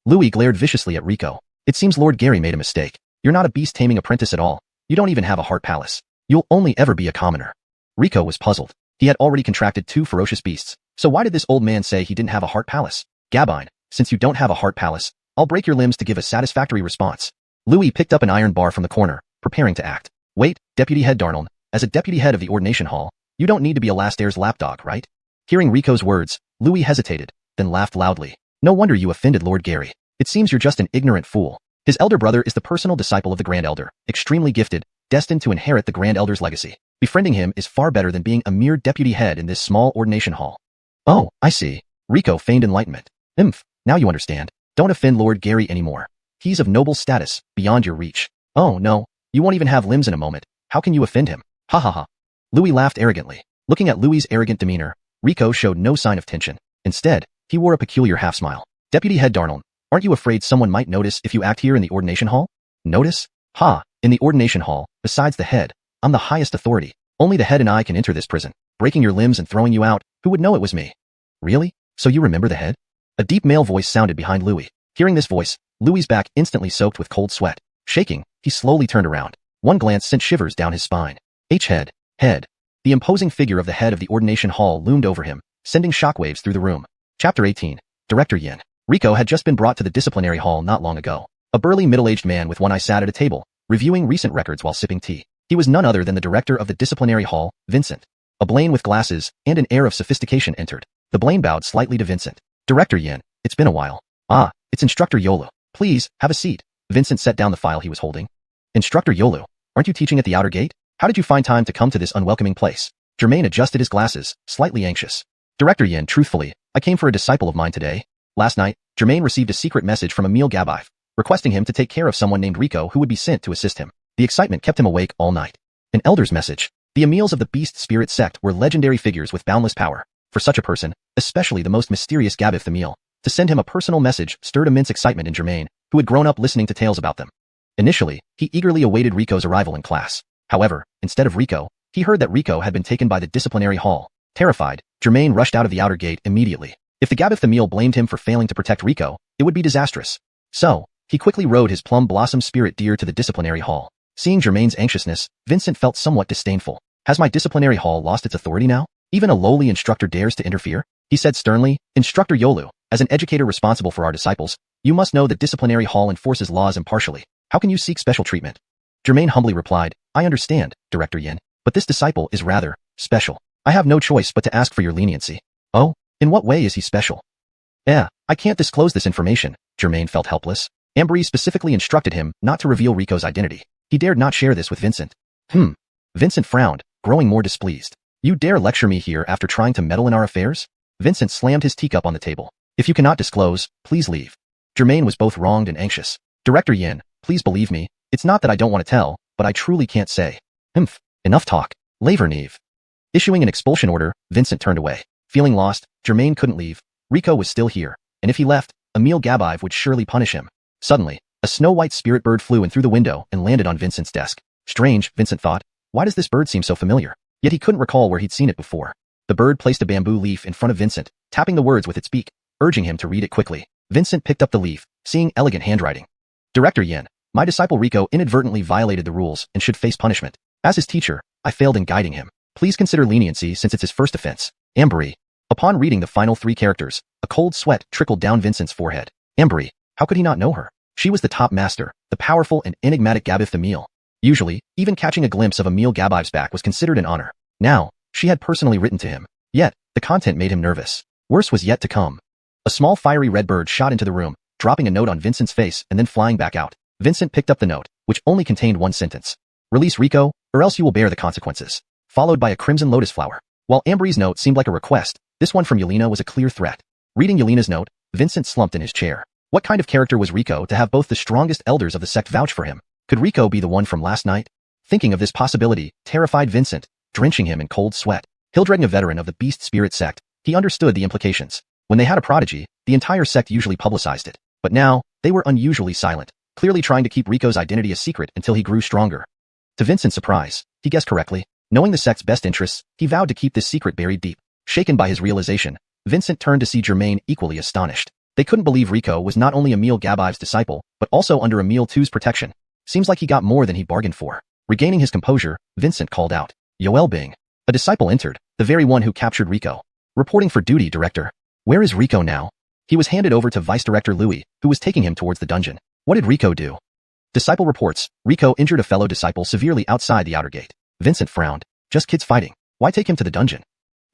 Louis glared viciously at Rico. It seems Lord Gary made a mistake. You're not a beast-taming apprentice at all. You don't even have a heart palace. You'll only ever be a commoner. Rico was puzzled. He had already contracted 2 ferocious beasts, so why did this old man say he didn't have a heart palace? Gabine, since you don't have a heart palace, I'll break your limbs to give a satisfactory response. Louis picked up an iron bar from the corner, preparing to act. Wait, Deputy Head Darnold, as a deputy head of the ordination hall, you don't need to be Alastair's lapdog, right? Hearing Rico's words, Louis hesitated, then laughed loudly. No wonder you offended Lord Gary. It seems you're just an ignorant fool. His elder brother is the personal disciple of the Grand Elder, extremely gifted, destined to inherit the Grand Elder's legacy. Befriending him is far better than being a mere deputy head in this small ordination hall. Oh, I see. Rico feigned enlightenment. Now you understand. Don't offend Lord Gary anymore. He's of noble status, beyond your reach. Oh no, you won't even have limbs in a moment. How can you offend him? Ha ha ha. Louis laughed arrogantly. Looking at Louis's arrogant demeanor, Rico showed no sign of tension. Instead, he wore a peculiar half-smile. Deputy Head Darnold, aren't you afraid someone might notice if you act here in the ordination hall? Notice? Ha, in the ordination hall, besides the head, I'm the highest authority. Only the head and I can enter this prison. Breaking your limbs and throwing you out, who would know it was me? Really? So you remember the head? A deep male voice sounded behind Louis. Hearing this voice, Louis's back instantly soaked with cold sweat. Shaking, he slowly turned around. One glance sent shivers down his spine. Head. The imposing figure of the head of the ordination hall loomed over him, sending shockwaves through the room. Chapter 18. Director Yin. Rico had just been brought to the disciplinary hall not long ago. A burly middle-aged man with one eye sat at a table, reviewing recent records while sipping tea. He was none other than the director of the disciplinary hall, Vincent. A Blaine with glasses and an air of sophistication entered. The blame bowed slightly to Vincent. Director Yin, it's been a while. Ah, it's Instructor Yolu. Please, have a seat. Vincent set down the file he was holding. Instructor Yolu, aren't you teaching at the outer gate? How did you find time to come to this unwelcoming place? Jermaine adjusted his glasses, slightly anxious. Director Yin, truthfully, I came for a disciple of mine today. Last night, Jermaine received a secret message from Emil Gabive, requesting him to take care of someone named Rico who would be sent to assist him. The excitement kept him awake all night. An elder's message. The Emils of the Beast Spirit Sect were legendary figures with boundless power. For such a person, especially the most mysterious Gabive Emil, to send him a personal message stirred immense excitement in Jermaine, who had grown up listening to tales about them. Initially, he eagerly awaited Rico's arrival in class. However, instead of Rico, he heard that Rico had been taken by the disciplinary hall. Terrified, Jermaine rushed out of the outer gate immediately. If the Gabive Emil blamed him for failing to protect Rico, it would be disastrous. So, he quickly rode his plum blossom spirit deer to the disciplinary hall. Seeing Jermaine's anxiousness, Vincent felt somewhat disdainful. Has my disciplinary hall lost its authority now? Even a lowly instructor dares to interfere? He said sternly, Instructor Yolu, as an educator responsible for our disciples, you must know that disciplinary hall enforces laws impartially. How can you seek special treatment? Jermaine humbly replied, I understand, Director Yin, but this disciple is rather special. I have no choice but to ask for your leniency. Oh, in what way is he special? I can't disclose this information. Jermaine felt helpless. Ambry specifically instructed him not to reveal Rico's identity. He dared not share this with Vincent. Vincent frowned, growing more displeased. You dare lecture me here after trying to meddle in our affairs? Vincent slammed his teacup on the table. If you cannot disclose, please leave. Jermaine was both wronged and anxious. Director Yin, please believe me, it's not that I don't want to tell, but I truly can't say. Enough talk. Laverneve. Issuing an expulsion order, Vincent turned away. Feeling lost, Jermaine couldn't leave. Rico was still here, and if he left, Emil Gabive would surely punish him. Suddenly, a snow-white spirit bird flew in through the window and landed on Vincent's desk. Strange, Vincent thought. Why does this bird seem so familiar? Yet he couldn't recall where he'd seen it before. The bird placed a bamboo leaf in front of Vincent, tapping the words with its beak, urging him to read it quickly. Vincent picked up the leaf, seeing elegant handwriting. Director Yin, my disciple Rico inadvertently violated the rules and should face punishment. As his teacher, I failed in guiding him. Please consider leniency since it's his first offense. Ambry. Upon reading the final 3 characters, a cold sweat trickled down Vincent's forehead. Ambry, how could he not know her? She was the top master, the powerful and enigmatic Gabive Emil. Usually, even catching a glimpse of Emil Gabive's back was considered an honor. Now, she had personally written to him. Yet, the content made him nervous. Worse was yet to come. A small fiery red bird shot into the room, dropping a note on Vincent's face and then flying back out. Vincent picked up the note, which only contained one sentence. Release Rico, or else you will bear the consequences. Followed by a crimson lotus flower. While Ambry's note seemed like a request, this one from Yelena was a clear threat. Reading Yelena's note, Vincent slumped in his chair. What kind of character was Rico to have both the strongest elders of the sect vouch for him? Could Rico be the one from last night? Thinking of this possibility terrified Vincent, drenching him in cold sweat. Hildregn, a veteran of the Beast Spirit Sect, he understood the implications. When they had a prodigy, the entire sect usually publicized it. But now, they were unusually silent, clearly trying to keep Rico's identity a secret until he grew stronger. To Vincent's surprise, he guessed correctly. Knowing the sect's best interests, he vowed to keep this secret buried deep. Shaken by his realization, Vincent turned to see Jermaine equally astonished. They couldn't believe Rico was not only Emil Gabive's disciple, but also under Emil II's protection. Seems like he got more than he bargained for. Regaining his composure, Vincent called out, Yoel Bing. A disciple entered, the very one who captured Rico. Reporting for duty, Director. Where is Rico now? He was handed over to Vice Director Louis, who was taking him towards the dungeon. What did Rico do? Disciple reports, Rico injured a fellow disciple severely outside the outer gate. Vincent frowned. Just kids fighting. Why take him to the dungeon?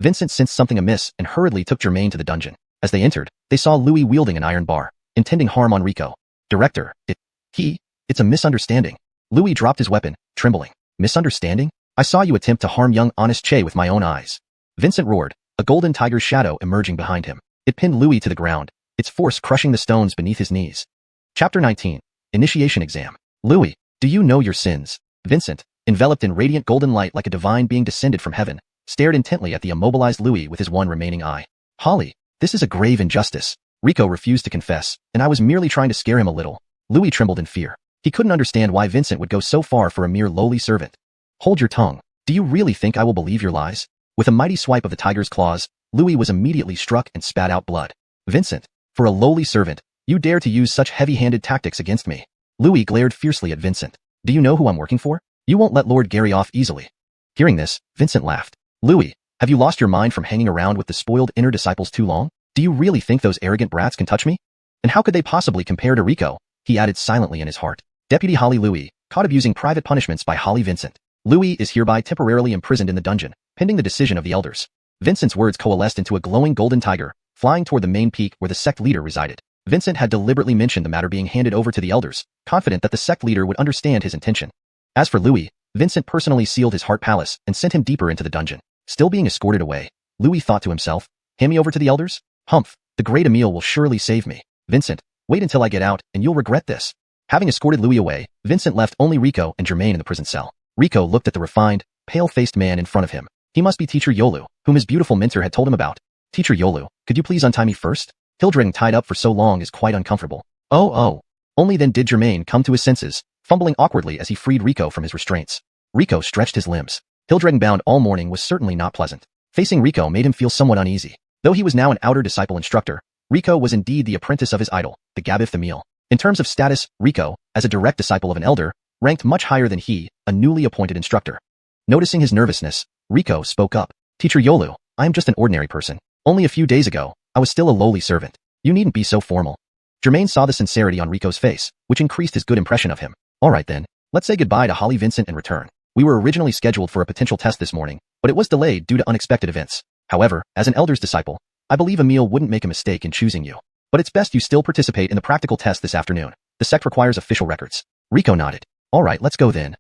Vincent sensed something amiss and hurriedly took Jermaine to the dungeon. As they entered, they saw Louis wielding an iron bar, intending harm on Rico. Director, it's a misunderstanding. Louis dropped his weapon, trembling. Misunderstanding? I saw you attempt to harm young honest Che with my own eyes. Vincent roared, a golden tiger's shadow emerging behind him. It pinned Louis to the ground, its force crushing the stones beneath his knees. Chapter 19. Initiation Exam. Louis, do you know your sins? Vincent, enveloped in radiant golden light like a divine being descended from heaven, stared intently at the immobilized Louis with his one remaining eye. Holly, this is a grave injustice. Rico refused to confess, and I was merely trying to scare him a little. Louis trembled in fear. He couldn't understand why Vincent would go so far for a mere lowly servant. Hold your tongue. Do you really think I will believe your lies? With a mighty swipe of the tiger's claws, Louis was immediately struck and spat out blood. Vincent, for a lowly servant, you dare to use such heavy-handed tactics against me. Louis glared fiercely at Vincent. Do you know who I'm working for? You won't let Lord Gary off easily. Hearing this, Vincent laughed. Louis, have you lost your mind from hanging around with the spoiled inner disciples too long? Do you really think those arrogant brats can touch me? And how could they possibly compare to Rico? He added silently in his heart. Deputy Holly Louis, caught abusing private punishments by Holly Vincent. Louis is hereby temporarily imprisoned in the dungeon, pending the decision of the elders. Vincent's words coalesced into a glowing golden tiger, flying toward the main peak where the sect leader resided. Vincent had deliberately mentioned the matter being handed over to the elders, confident that the sect leader would understand his intention. As for Louis, Vincent personally sealed his heart palace and sent him deeper into the dungeon. Still being escorted away, Louis thought to himself, hand me over to the elders? Humph, the great Emile will surely save me. Vincent, wait until I get out and you'll regret this. Having escorted Louis away, Vincent left only Rico and Germain in the prison cell. Rico looked at the refined, pale-faced man in front of him. He must be Teacher Yolu, whom his beautiful mentor had told him about. Teacher Yolu, could you please untie me first? Hildring tied up for so long is quite uncomfortable. Oh. Only then did Germain come to his senses, fumbling awkwardly as he freed Rico from his restraints. Rico stretched his limbs. Hildring bound all morning was certainly not pleasant. Facing Rico made him feel somewhat uneasy. Though he was now an outer disciple instructor, Rico was indeed the apprentice of his idol, the Gabith Emile. In terms of status, Rico, as a direct disciple of an elder, ranked much higher than he, a newly appointed instructor. Noticing his nervousness, Rico spoke up. Teacher Yolu, I am just an ordinary person. Only a few days ago, I was still a lowly servant. You needn't be so formal. Germain saw the sincerity on Rico's face, which increased his good impression of him. Alright then, let's say goodbye to Holly Vincent and return. We were originally scheduled for a potential test this morning, but it was delayed due to unexpected events. However, as an elder's disciple, I believe Emile wouldn't make a mistake in choosing you. But it's best you still participate in the practical test this afternoon. The sect requires official records. Rico nodded. Alright, let's go then.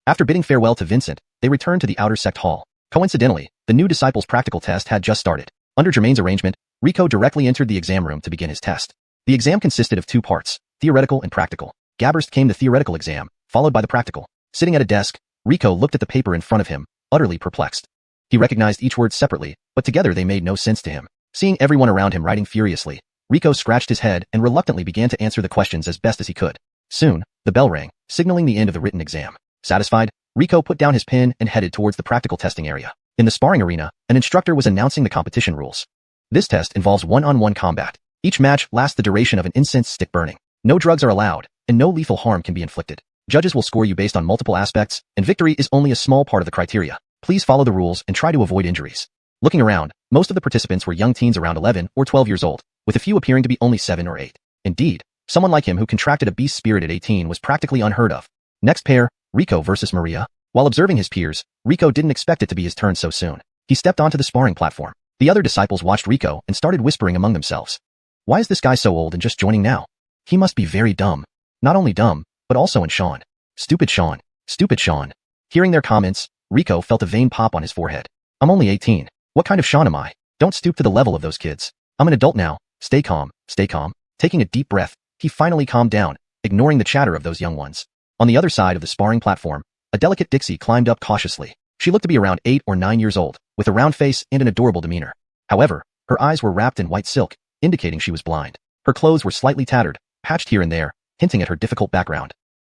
After bidding farewell to Vincent, they returned to the outer sect hall. Coincidentally, the new disciple's practical test had just started. Under Germain's arrangement, Rico directly entered the exam room to begin his test. The exam consisted of two parts, theoretical and practical. Gabbers came the theoretical exam, followed by the practical. Sitting at a desk, Rico looked at the paper in front of him, utterly perplexed. He recognized each word separately, but together they made no sense to him. Seeing everyone around him writing furiously, Rico scratched his head and reluctantly began to answer the questions as best as he could. Soon, the bell rang, signaling the end of the written exam. Satisfied, Rico put down his pen and headed towards the practical testing area. In the sparring arena, an instructor was announcing the competition rules. This test involves one-on-one combat. Each match lasts the duration of an incense stick burning. No drugs are allowed, and no lethal harm can be inflicted. Judges will score you based on multiple aspects, and victory is only a small part of the criteria. Please follow the rules and try to avoid injuries. Looking around, most of the participants were young teens around 11 or 12 years old, with a few appearing to be only 7 or 8. Indeed, someone like him who contracted a beast spirit at 18 was practically unheard of. Next pair, Rico versus Maria. While observing his peers, Rico didn't expect it to be his turn so soon. He stepped onto the sparring platform. The other disciples watched Rico and started whispering among themselves. Why is this guy so old and just joining now? He must be very dumb. Not only dumb, but also in Sean. Stupid Sean. Stupid Sean. Hearing their comments, Rico felt a vein pop on his forehead. I'm only 18. What kind of Sean am I? Don't stoop to the level of those kids. I'm an adult now. Stay calm. Stay calm. Taking a deep breath, he finally calmed down, ignoring the chatter of those young ones. On the other side of the sparring platform, a delicate Dixie climbed up cautiously. She looked to be around 8 or 9 years old, with a round face and an adorable demeanor. However, her eyes were wrapped in white silk, indicating she was blind. Her clothes were slightly tattered, patched here and there, hinting at her difficult background.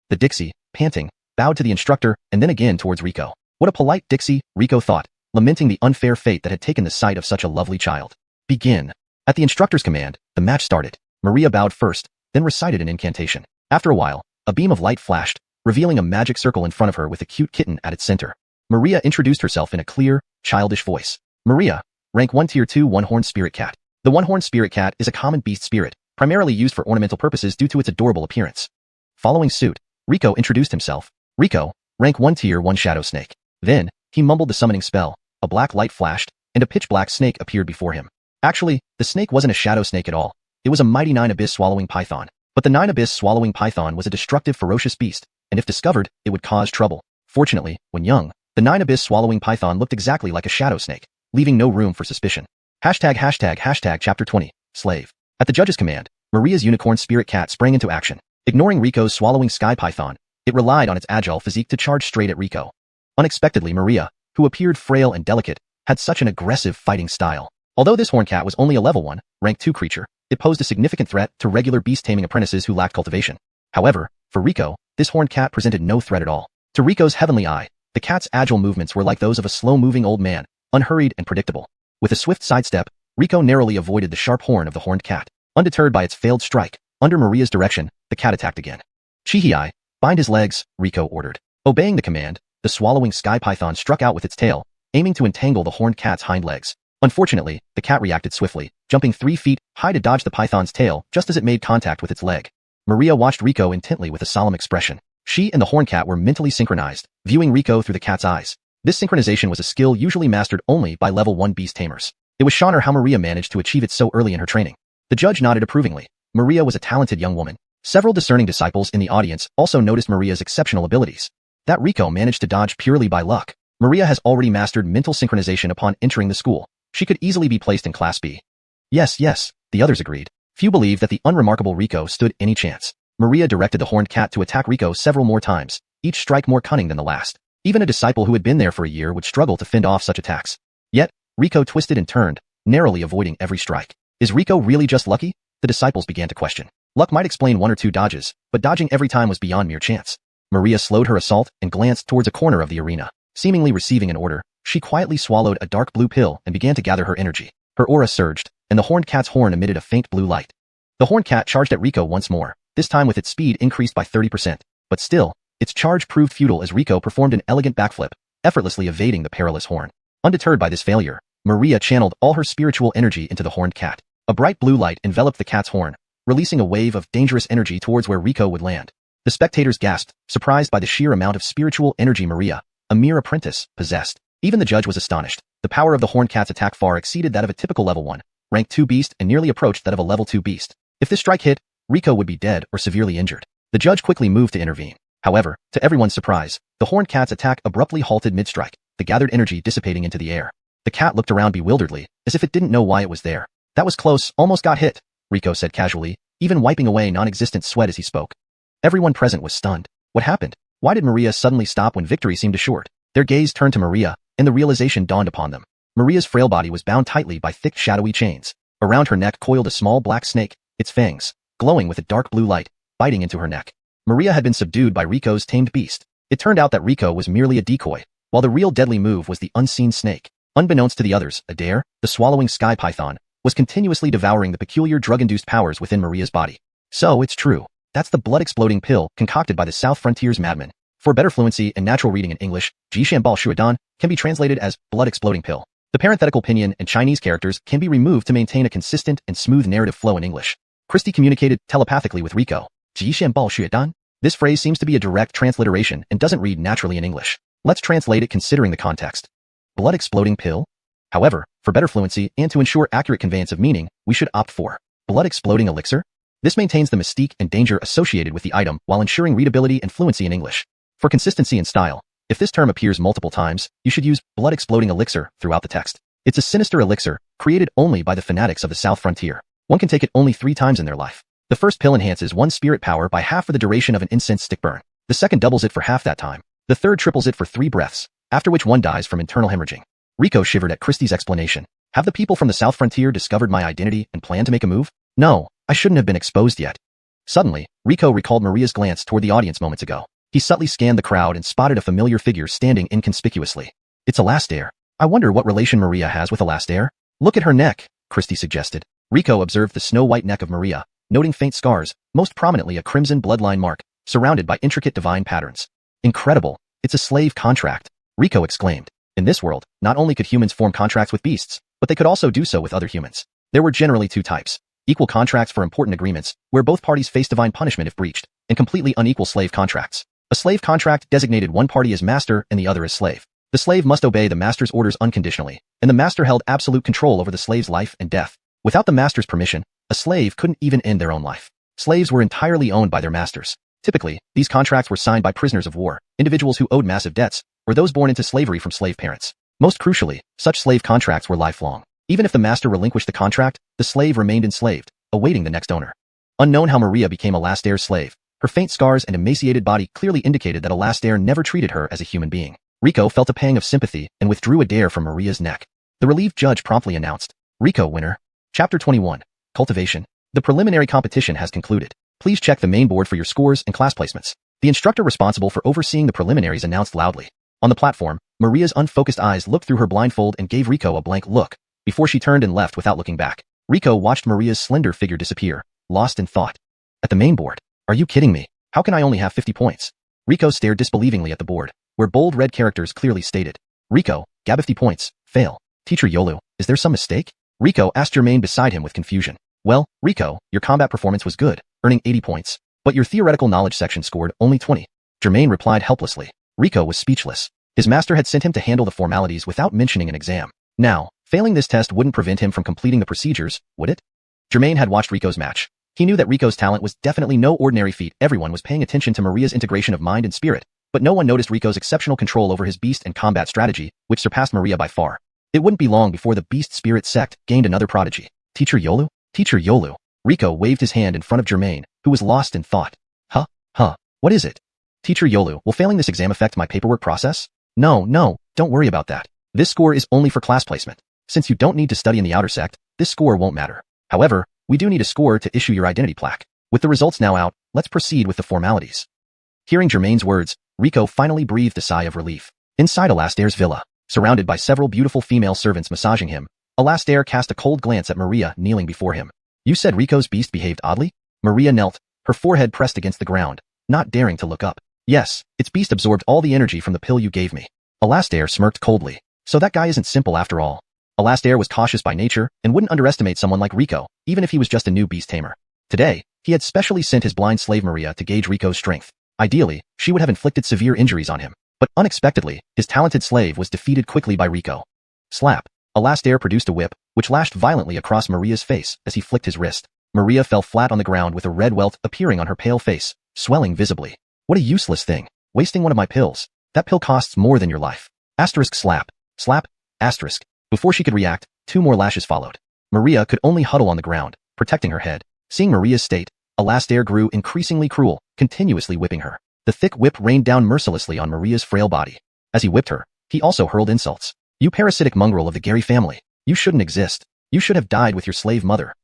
The Dixie, panting, bowed to the instructor and then again towards Rico. What a polite Dixie, Rico thought, lamenting the unfair fate that had taken the sight of such a lovely child. Begin. At the instructor's command, the match started. Maria bowed first, then recited an incantation. After a while, a beam of light flashed, revealing a magic circle in front of her with a cute kitten at its center. Maria introduced herself in a clear, childish voice. Maria, rank 1 tier 2 one-horned spirit cat. The one-horned spirit cat is a common beast spirit, primarily used for ornamental purposes due to its adorable appearance. Following suit, Rico introduced himself. Rico, rank 1 tier 1 shadow snake. Then, he mumbled the summoning spell, a black light flashed, and a pitch-black snake appeared before him. Actually, the snake wasn't a shadow snake at all. It was a mighty 9 abyss swallowing python. But the 9 abyss swallowing python was a destructive, ferocious beast, and if discovered, it would cause trouble. Fortunately, when young, the 9 abyss swallowing python looked exactly like a shadow snake, leaving no room for suspicion. ###Chapter 20, Slave. At the judge's command, Maria's unicorn spirit cat sprang into action. Ignoring Rico's swallowing sky python, it relied on its agile physique to charge straight at Rico. Unexpectedly, Maria, who appeared frail and delicate, had such an aggressive fighting style. Although this horn cat was only a level 1, rank 2 creature, it posed a significant threat to regular beast taming apprentices who lacked cultivation. However, for Rico, this horned cat presented no threat at all. To Rico's heavenly eye, the cat's agile movements were like those of a slow-moving old man, unhurried and predictable. With a swift sidestep, Rico narrowly avoided the sharp horn of the horned cat. Undeterred by its failed strike, under Maria's direction, the cat attacked again. Chihii, bind his legs, Rico ordered. Obeying the command, the swallowing sky python struck out with its tail, aiming to entangle the horned cat's hind legs. Unfortunately, the cat reacted swiftly, jumping 3 feet high to dodge the python's tail just as it made contact with its leg. Maria watched Rico intently with a solemn expression. She and the horned cat were mentally synchronized, viewing Rico through the cat's eyes. This synchronization was a skill usually mastered only by level 1 beast tamers. It was shocker how Maria managed to achieve it so early in her training. The judge nodded approvingly. Maria was a talented young woman. Several discerning disciples in the audience also noticed Maria's exceptional abilities. That Riko managed to dodge purely by luck. Maria has already mastered mental synchronization upon entering the school. She could easily be placed in Class B. Yes, the others agreed. Few believed that the unremarkable Riko stood any chance. Maria directed the horned cat to attack Riko several more times, each strike more cunning than the last. Even a disciple who had been there for a year would struggle to fend off such attacks. Yet, Riko twisted and turned, narrowly avoiding every strike. Is Riko really just lucky? The disciples began to question. Luck might explain one or two dodges, but dodging every time was beyond mere chance. Maria slowed her assault and glanced towards a corner of the arena. Seemingly receiving an order, she quietly swallowed a dark blue pill and began to gather her energy. Her aura surged, and the horned cat's horn emitted a faint blue light. The horned cat charged at Riko once more, this time with its speed increased by 30%. But still, its charge proved futile as Riko performed an elegant backflip, effortlessly evading the perilous horn. Undeterred by this failure, Maria channeled all her spiritual energy into the horned cat. A bright blue light enveloped the cat's horn, releasing a wave of dangerous energy towards where Riko would land. The spectators gasped, surprised by the sheer amount of spiritual energy Maria, a mere apprentice, possessed. Even the judge was astonished. The power of the horned cat's attack far exceeded that of a typical level 1, rank 2 beast and nearly approached that of a level 2 beast. If this strike hit, Riko would be dead or severely injured. The judge quickly moved to intervene. However, to everyone's surprise, the horned cat's attack abruptly halted mid-strike, the gathered energy dissipating into the air. The cat looked around bewilderedly, as if it didn't know why it was there. That was close, almost got hit, Riko said casually, even wiping away non-existent sweat as he spoke. Everyone present was stunned. What happened? Why did Maria suddenly stop when victory seemed assured? Their gaze turned to Maria, and the realization dawned upon them. Maria's frail body was bound tightly by thick shadowy chains. Around her neck coiled a small black snake, its fangs, glowing with a dark blue light, biting into her neck. Maria had been subdued by Riko's tamed beast. It turned out that Riko was merely a decoy, while the real deadly move was the unseen snake. Unbeknownst to the others, Adair, the swallowing sky python, was continuously devouring the peculiar drug-induced powers within Maria's body. So, it's true. That's the blood-exploding pill concocted by the South Frontier's madmen. For better fluency and natural reading in English, Jixianbao Shuidan can be translated as blood-exploding pill. The parenthetical pinyin and Chinese characters can be removed to maintain a consistent and smooth narrative flow in English. Christie communicated telepathically with Riko. Jixianbao Shuidan? This phrase seems to be a direct transliteration and doesn't read naturally in English. Let's translate it considering the context. Blood-exploding pill? However, for better fluency and to ensure accurate conveyance of meaning, we should opt for blood-exploding elixir. This maintains the mystique and danger associated with the item while ensuring readability and fluency in English. For consistency and style, if this term appears multiple times, you should use blood-exploding elixir throughout the text. It's a sinister elixir, created only by the fanatics of the South Frontier. One can take it only 3 times in their life. The first pill enhances one's spirit power by half for the duration of an incense stick burn. The second doubles it for half that time. The third triples it for 3 breaths, after which one dies from internal hemorrhaging. Riko shivered at Christie's explanation. Have the people from the South Frontier discovered my identity and planned to make a move? No, I shouldn't have been exposed yet. Suddenly, Riko recalled Maria's glance toward the audience moments ago. He subtly scanned the crowd and spotted a familiar figure standing inconspicuously. It's Alastair. I wonder what relation Maria has with Alastair. Look at her neck, Christie suggested. Riko observed the snow-white neck of Maria, noting faint scars, most prominently a crimson bloodline mark, surrounded by intricate divine patterns. Incredible. It's a slave contract, Riko exclaimed. In this world, not only could humans form contracts with beasts, but they could also do so with other humans. There were generally 2 types. Equal contracts for important agreements, where both parties face divine punishment if breached, and completely unequal slave contracts. A slave contract designated one party as master and the other as slave. The slave must obey the master's orders unconditionally, and the master held absolute control over the slave's life and death. Without the master's permission, a slave couldn't even end their own life. Slaves were entirely owned by their masters. Typically, these contracts were signed by prisoners of war, individuals who owed massive debts, or those born into slavery from slave parents. Most crucially, such slave contracts were lifelong. Even if the master relinquished the contract, the slave remained enslaved, awaiting the next owner. Unknown how Maria became Alastair's slave, her faint scars and emaciated body clearly indicated that Alastair never treated her as a human being. Riko felt a pang of sympathy and withdrew a dare from Maria's neck. The relieved judge promptly announced, Riko winner. Chapter 21. Cultivation. The preliminary competition has concluded. Please check the main board for your scores and class placements. The instructor responsible for overseeing the preliminaries announced loudly. On the platform, Maria's unfocused eyes looked through her blindfold and gave Riko a blank look, before she turned and left without looking back. Riko watched Maria's slender figure disappear, lost in thought. At the main board. Are you kidding me? How can I only have 50 points? Riko stared disbelievingly at the board, where bold red characters clearly stated, Riko, gab 50 points, fail. Teacher Yolu, is there some mistake? Riko asked Germain beside him with confusion. Well, Riko, your combat performance was good, earning 80 points, but your theoretical knowledge section scored only 20. Germain replied helplessly. Riko was speechless. His master had sent him to handle the formalities without mentioning an exam. Now, failing this test wouldn't prevent him from completing the procedures, would it? Jermaine had watched Rico's match. He knew that Rico's talent was definitely no ordinary feat. Everyone was paying attention to Maria's integration of mind and spirit, but no one noticed Rico's exceptional control over his beast and combat strategy, which surpassed Maria by far. It wouldn't be long before the Beast Spirit Sect gained another prodigy. Teacher Yolu? Teacher Yolu. Rico waved his hand in front of Jermaine, who was lost in thought. What is it? Teacher Yolu, will failing this exam affect my paperwork process? No, don't worry about that. This score is only for class placement. Since you don't need to study in the outer sect, this score won't matter. However, we do need a score to issue your identity plaque. With the results now out, let's proceed with the formalities. Hearing Jermaine's words, Rico finally breathed a sigh of relief. Inside Alastair's villa, surrounded by several beautiful female servants massaging him, Alastair cast a cold glance at Maria kneeling before him. You said Rico's beast behaved oddly? Maria knelt, her forehead pressed against the ground, not daring to look up. Yes, its beast absorbed all the energy from the pill you gave me. Alastair smirked coldly. So that guy isn't simple after all. Alastair was cautious by nature and wouldn't underestimate someone like Rico, even if he was just a new beast tamer. Today, he had specially sent his blind slave Maria to gauge Rico's strength. Ideally, she would have inflicted severe injuries on him, but unexpectedly, his talented slave was defeated quickly by Rico. Slap. Alastair produced a whip, which lashed violently across Maria's face as he flicked his wrist. Maria fell flat on the ground with a red welt appearing on her pale face, swelling visibly. What a useless thing. Wasting one of my pills. That pill costs more than your life. Asterisk slap. Slap. Asterisk. Before she could react, 2 more lashes followed. Maria could only huddle on the ground, protecting her head. Seeing Maria's state, Alastair grew increasingly cruel, continuously whipping her. The thick whip rained down mercilessly on Maria's frail body. As he whipped her, he also hurled insults. You parasitic mongrel of the Gary family. You shouldn't exist. You should have died with your slave mother.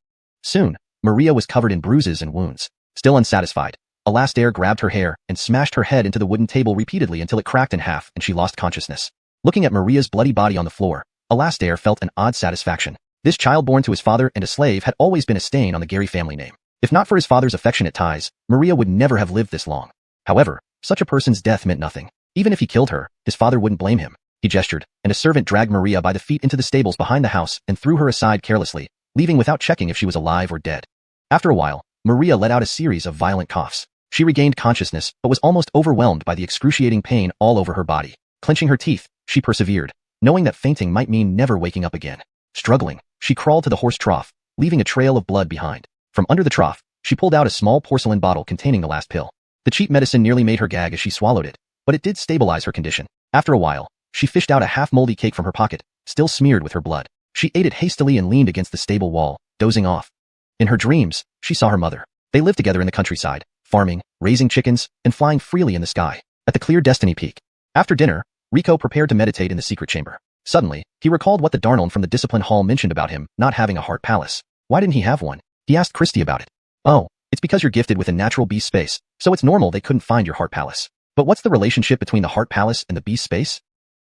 Soon, Maria was covered in bruises and wounds. Still unsatisfied, Alastair grabbed her hair and smashed her head into the wooden table repeatedly until it cracked in half and she lost consciousness. Looking at Maria's bloody body on the floor, Alastair felt an odd satisfaction. This child born to his father and a slave had always been a stain on the Gary family name. If not for his father's affectionate ties, Maria would never have lived this long. However, such a person's death meant nothing. Even if he killed her, his father wouldn't blame him. He gestured, and a servant dragged Maria by the feet into the stables behind the house and threw her aside carelessly, leaving without checking if she was alive or dead. After a while, Maria let out a series of violent coughs. She regained consciousness but was almost overwhelmed by the excruciating pain all over her body. Clenching her teeth, she persevered, knowing that fainting might mean never waking up again. Struggling, she crawled to the horse trough, leaving a trail of blood behind. From under the trough, she pulled out a small porcelain bottle containing the last pill. The cheap medicine nearly made her gag as she swallowed it, but it did stabilize her condition. After a while, she fished out a half-moldy cake from her pocket, still smeared with her blood. She ate it hastily and leaned against the stable wall, dozing off. In her dreams, she saw her mother. They lived together in the countryside, farming, raising chickens, and flying freely in the sky. At the clear Destiny Peak. After dinner, Rico prepared to meditate in the secret chamber. Suddenly, he recalled what the Darnell from the discipline hall mentioned about him not having a heart palace. Why didn't he have one? He asked Christy about it. Oh, it's because you're gifted with a natural beast space, so it's normal they couldn't find your heart palace. But what's the relationship between the heart palace and the beast space?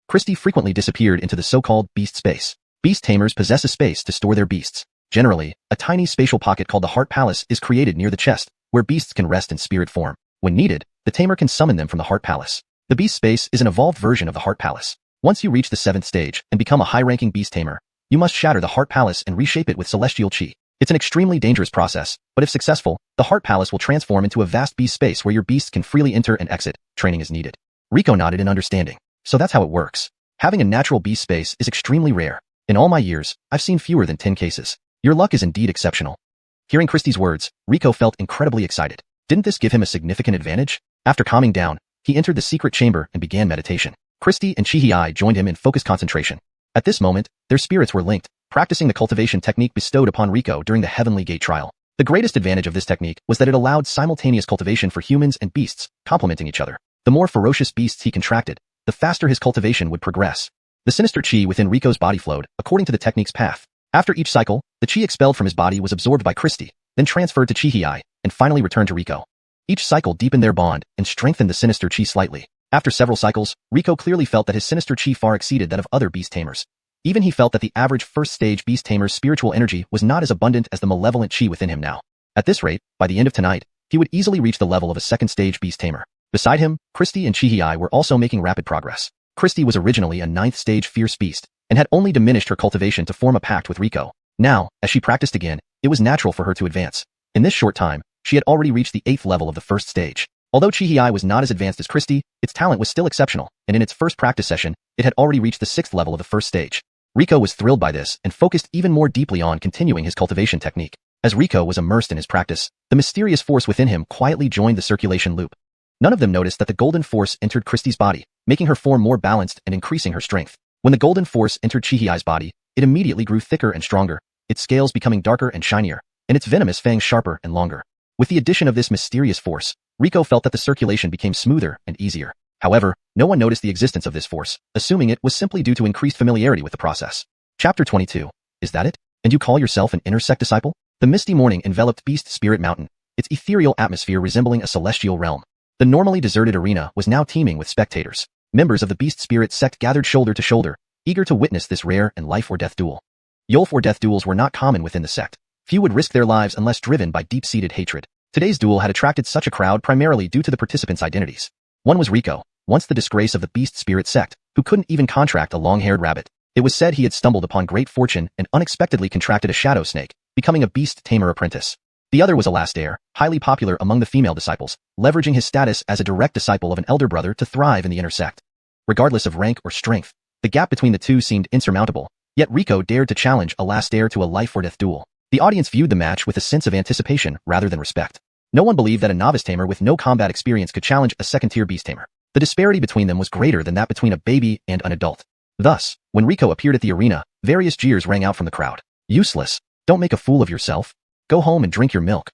Christy frequently disappeared into the so-called beast space. Beast tamers possess a space to store their beasts. Generally, a tiny spatial pocket called the heart palace is created near the chest, where beasts can rest in spirit form. When needed, the tamer can summon them from the heart palace. The beast space is an evolved version of the heart palace. Once you reach the 7th stage and become a high-ranking beast tamer, you must shatter the heart palace and reshape it with celestial chi. It's an extremely dangerous process, but if successful, the heart palace will transform into a vast beast space where your beasts can freely enter and exit. Training is needed. Rico nodded in understanding. So that's how it works. Having a natural beast space is extremely rare. In all my years, I've seen fewer than 10 cases. Your luck is indeed exceptional. Hearing Christy's words, Rico felt incredibly excited. Didn't this give him a significant advantage? After calming down, he entered the secret chamber and began meditation. Christy and Chihei joined him in focused concentration. At this moment, their spirits were linked, practicing the cultivation technique bestowed upon Rico during the Heavenly Gate trial. The greatest advantage of this technique was that it allowed simultaneous cultivation for humans and beasts, complementing each other. The more ferocious beasts he contracted, the faster his cultivation would progress. The sinister chi within Rico's body flowed, according to the technique's path. After each cycle, the chi expelled from his body was absorbed by Christy, then transferred to Chihei, and finally returned to Rico. Each cycle deepened their bond and strengthened the sinister chi slightly. After several cycles, Rico clearly felt that his sinister chi far exceeded that of other beast tamers. Even he felt that the average first-stage beast tamer's spiritual energy was not as abundant as the malevolent chi within him now. At this rate, by the end of tonight, he would easily reach the level of a second-stage beast tamer. Beside him, Christy and Chihei were also making rapid progress. Christy was originally a 9th-stage fierce beast, and had only diminished her cultivation to form a pact with Rico. Now, as she practiced again, it was natural for her to advance. In this short time, she had already reached the 8th level of the first stage. Although Xianxia was not as advanced as Christie, its talent was still exceptional, and in its first practice session, it had already reached the 6th level of the first stage. Rico was thrilled by this and focused even more deeply on continuing his cultivation technique. As Rico was immersed in his practice, the mysterious force within him quietly joined the circulation loop. None of them noticed that the golden force entered Christie's body, making her form more balanced and increasing her strength. When the golden force entered Xianxia's body, it immediately grew thicker and stronger, its scales becoming darker and shinier, and its venomous fangs sharper and longer. With the addition of this mysterious force, Rico felt that the circulation became smoother and easier. However, no one noticed the existence of this force, assuming it was simply due to increased familiarity with the process. Chapter 22. Is that it? And you call yourself an inner sect disciple? The misty morning enveloped Beast Spirit Mountain, its ethereal atmosphere resembling a celestial realm. The normally deserted arena was now teeming with spectators. Members of the Beast Spirit Sect gathered shoulder to shoulder, eager to witness this rare and life-or-death duel. Life or death duels were not common within the sect. Few would risk their lives unless driven by deep-seated hatred. Today's duel had attracted such a crowd primarily due to the participants' identities. One was Rico, once the disgrace of the Beast Spirit Sect, who couldn't even contract a long-haired rabbit. It was said he had stumbled upon great fortune and unexpectedly contracted a shadow snake, becoming a beast tamer apprentice. The other was Alastair, highly popular among the female disciples, leveraging his status as a direct disciple of an elder brother to thrive in the inner sect. Regardless of rank or strength, the gap between the two seemed insurmountable, yet Rico dared to challenge Alastair to a life-or-death duel. The audience viewed the match with a sense of anticipation rather than respect. No one believed that a novice tamer with no combat experience could challenge a second-tier beast tamer. The disparity between them was greater than that between a baby and an adult. Thus, when Rico appeared at the arena, various jeers rang out from the crowd. Useless. Don't make a fool of yourself. Go home and drink your milk.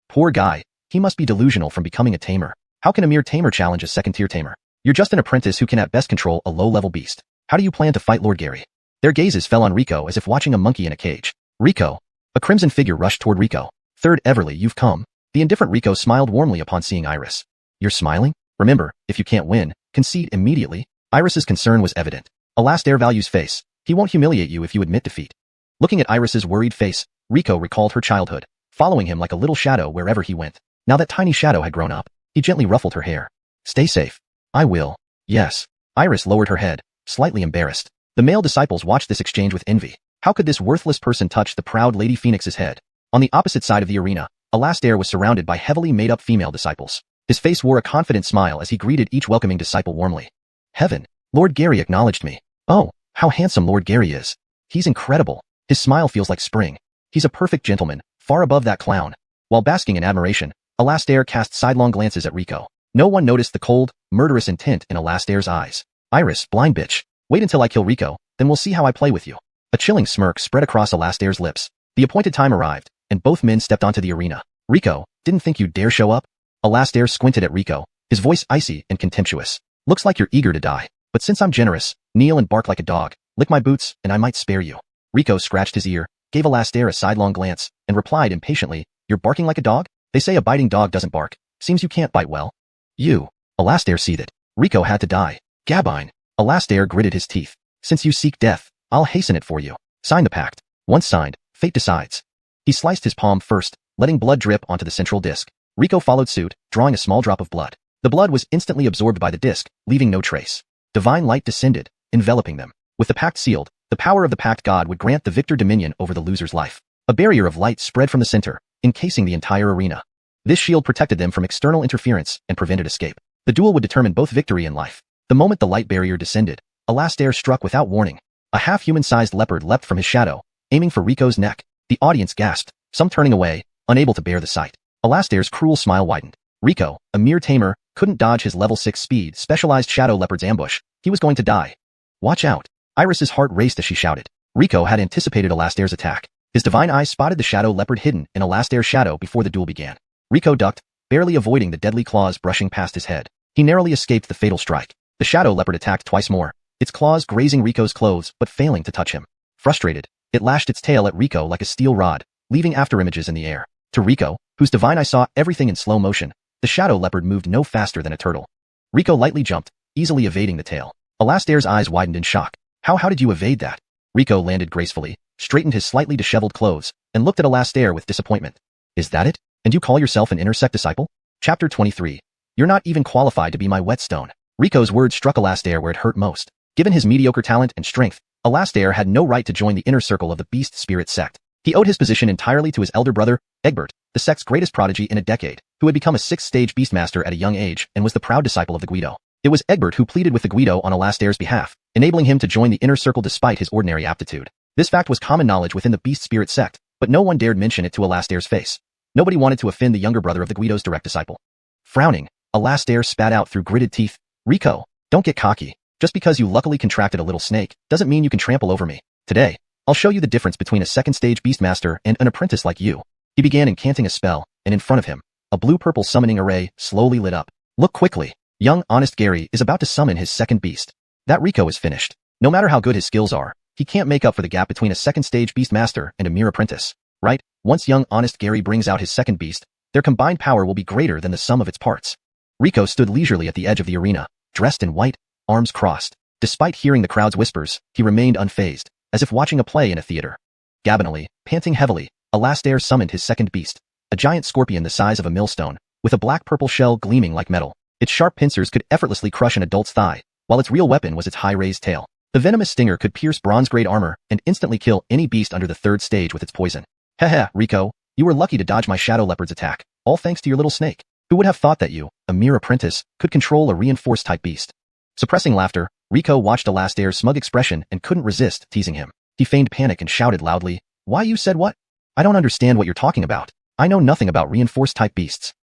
Poor guy. He must be delusional from becoming a tamer. How can a mere tamer challenge a second-tier tamer? You're just an apprentice who can at best control a low-level beast. How do you plan to fight Lord Gary? Their gazes fell on Rico as if watching a monkey in a cage. Rico. A crimson figure rushed toward Rico. Third Everly, you've come. The indifferent Rico smiled warmly upon seeing Iris. You're smiling? Remember, if you can't win, concede immediately. Iris's concern was evident. Alastair values face. He won't humiliate you if you admit defeat. Looking at Iris's worried face, Rico recalled her childhood, following him like a little shadow wherever he went. Now that tiny shadow had grown up, he gently ruffled her hair. Stay safe. I will. Yes. Iris lowered her head, slightly embarrassed. The male disciples watched this exchange with envy. How could this worthless person touch the proud Lady Phoenix's head? On the opposite side of the arena, Alastair was surrounded by heavily made-up female disciples. His face wore a confident smile as he greeted each welcoming disciple warmly. Heaven, Lord Gary acknowledged me. Oh, how handsome Lord Gary is. He's incredible. His smile feels like spring. He's a perfect gentleman, far above that clown. While basking in admiration, Alastair cast sidelong glances at Rico. No one noticed the cold, murderous intent in Alastair's eyes. Iris, blind bitch. Wait until I kill Rico, then we'll see how I play with you. A chilling smirk spread across Alastair's lips. The appointed time arrived, and both men stepped onto the arena. Rico, didn't think you'd dare show up? Alastair squinted at Rico, his voice icy and contemptuous. Looks like you're eager to die. But since I'm generous, kneel and bark like a dog. Lick my boots, and I might spare you. Rico scratched his ear, gave Alastair a sidelong glance, and replied impatiently, You're barking like a dog? They say a biting dog doesn't bark. Seems you can't bite well. You. Alastair seethed. Rico had to die. Gabine. Alastair gritted his teeth. Since you seek death, I'll hasten it for you. Sign the pact. Once signed, fate decides. He sliced his palm first, letting blood drip onto the central disc. Rico followed suit, drawing a small drop of blood. The blood was instantly absorbed by the disc, leaving no trace. Divine light descended, enveloping them. With the pact sealed, the power of the pact god would grant the victor dominion over the loser's life. A barrier of light spread from the center, encasing the entire arena. This shield protected them from external interference and prevented escape. The duel would determine both victory and life. The moment the light barrier descended, Alastair struck without warning. A half-human-sized leopard leapt from his shadow, aiming for Rico's neck. The audience gasped, some turning away, unable to bear the sight. Alastair's cruel smile widened. Rico, a mere tamer, couldn't dodge his level 6 speed, specialized shadow leopard's ambush. He was going to die. Watch out. Iris's heart raced as she shouted. Rico had anticipated Alastair's attack. His divine eye spotted the shadow leopard hidden in Alastair's shadow before the duel began. Rico ducked, barely avoiding the deadly claws brushing past his head. He narrowly escaped the fatal strike. The shadow leopard attacked twice more, its claws grazing Rico's clothes but failing to touch him. Frustrated, it lashed its tail at Rico like a steel rod, leaving afterimages in the air. To Rico, whose divine eye saw everything in slow motion, the shadow leopard moved no faster than a turtle. Rico lightly jumped, easily evading the tail. Alastair's eyes widened in shock. How did you evade that? Rico landed gracefully, straightened his slightly disheveled clothes, and looked at Alastair with disappointment. Is that it? And you call yourself an inner sect disciple? Chapter 23. You're not even qualified to be my whetstone. Rico's words struck Alastair where it hurt most. Given his mediocre talent and strength, Alastair had no right to join the inner circle of the Beast Spirit Sect. He owed his position entirely to his elder brother, Egbert, the sect's greatest prodigy in a decade, who who had become a 6th-stage Beastmaster at a young age and was the proud disciple of the Guido. It was Egbert who pleaded with the Guido on Alastair's behalf, enabling him to join the inner circle despite his ordinary aptitude. This fact was common knowledge within the Beast Spirit Sect, but no one dared mention it to Alastair's face. Nobody wanted to offend the younger brother of the Guido's direct disciple. Frowning, Alastair spat out through gritted teeth, "Rico, don't get cocky. Just because you luckily contracted a little snake doesn't mean you can trample over me. Today, I'll show you the difference between a 2nd-stage Beastmaster and an apprentice like you." He began incanting a spell, and in front of him, a blue-purple summoning array slowly lit up. "Look quickly. Young, honest Gary is about to summon his 2nd beast. That Rico is finished. No matter how good his skills are, he can't make up for the gap between a 2nd-stage Beastmaster and a mere apprentice. Right? Once young, honest Gary brings out his 2nd beast, their combined power will be greater than the sum of its parts." Rico stood leisurely at the edge of the arena, dressed in white, arms crossed. Despite hearing the crowd's whispers, he remained unfazed, as if watching a play in a theater. Gabinally, panting heavily, Alastair summoned his 2nd beast, a giant scorpion the size of a millstone, with a black-purple shell gleaming like metal. Its sharp pincers could effortlessly crush an adult's thigh, while its real weapon was its high-raised tail. The venomous stinger could pierce bronze-grade armor and instantly kill any beast under the 3rd stage with its poison. "Heh, Rico, you were lucky to dodge my shadow leopard's attack, all thanks to your little snake. Who would have thought that you, a mere apprentice, could control a reinforced-type beast?" Suppressing laughter, Rico watched Alastair's smug expression and couldn't resist teasing him. He feigned panic and shouted loudly, "Why, you said what? I don't understand what you're talking about. I know nothing about reinforced-type beasts."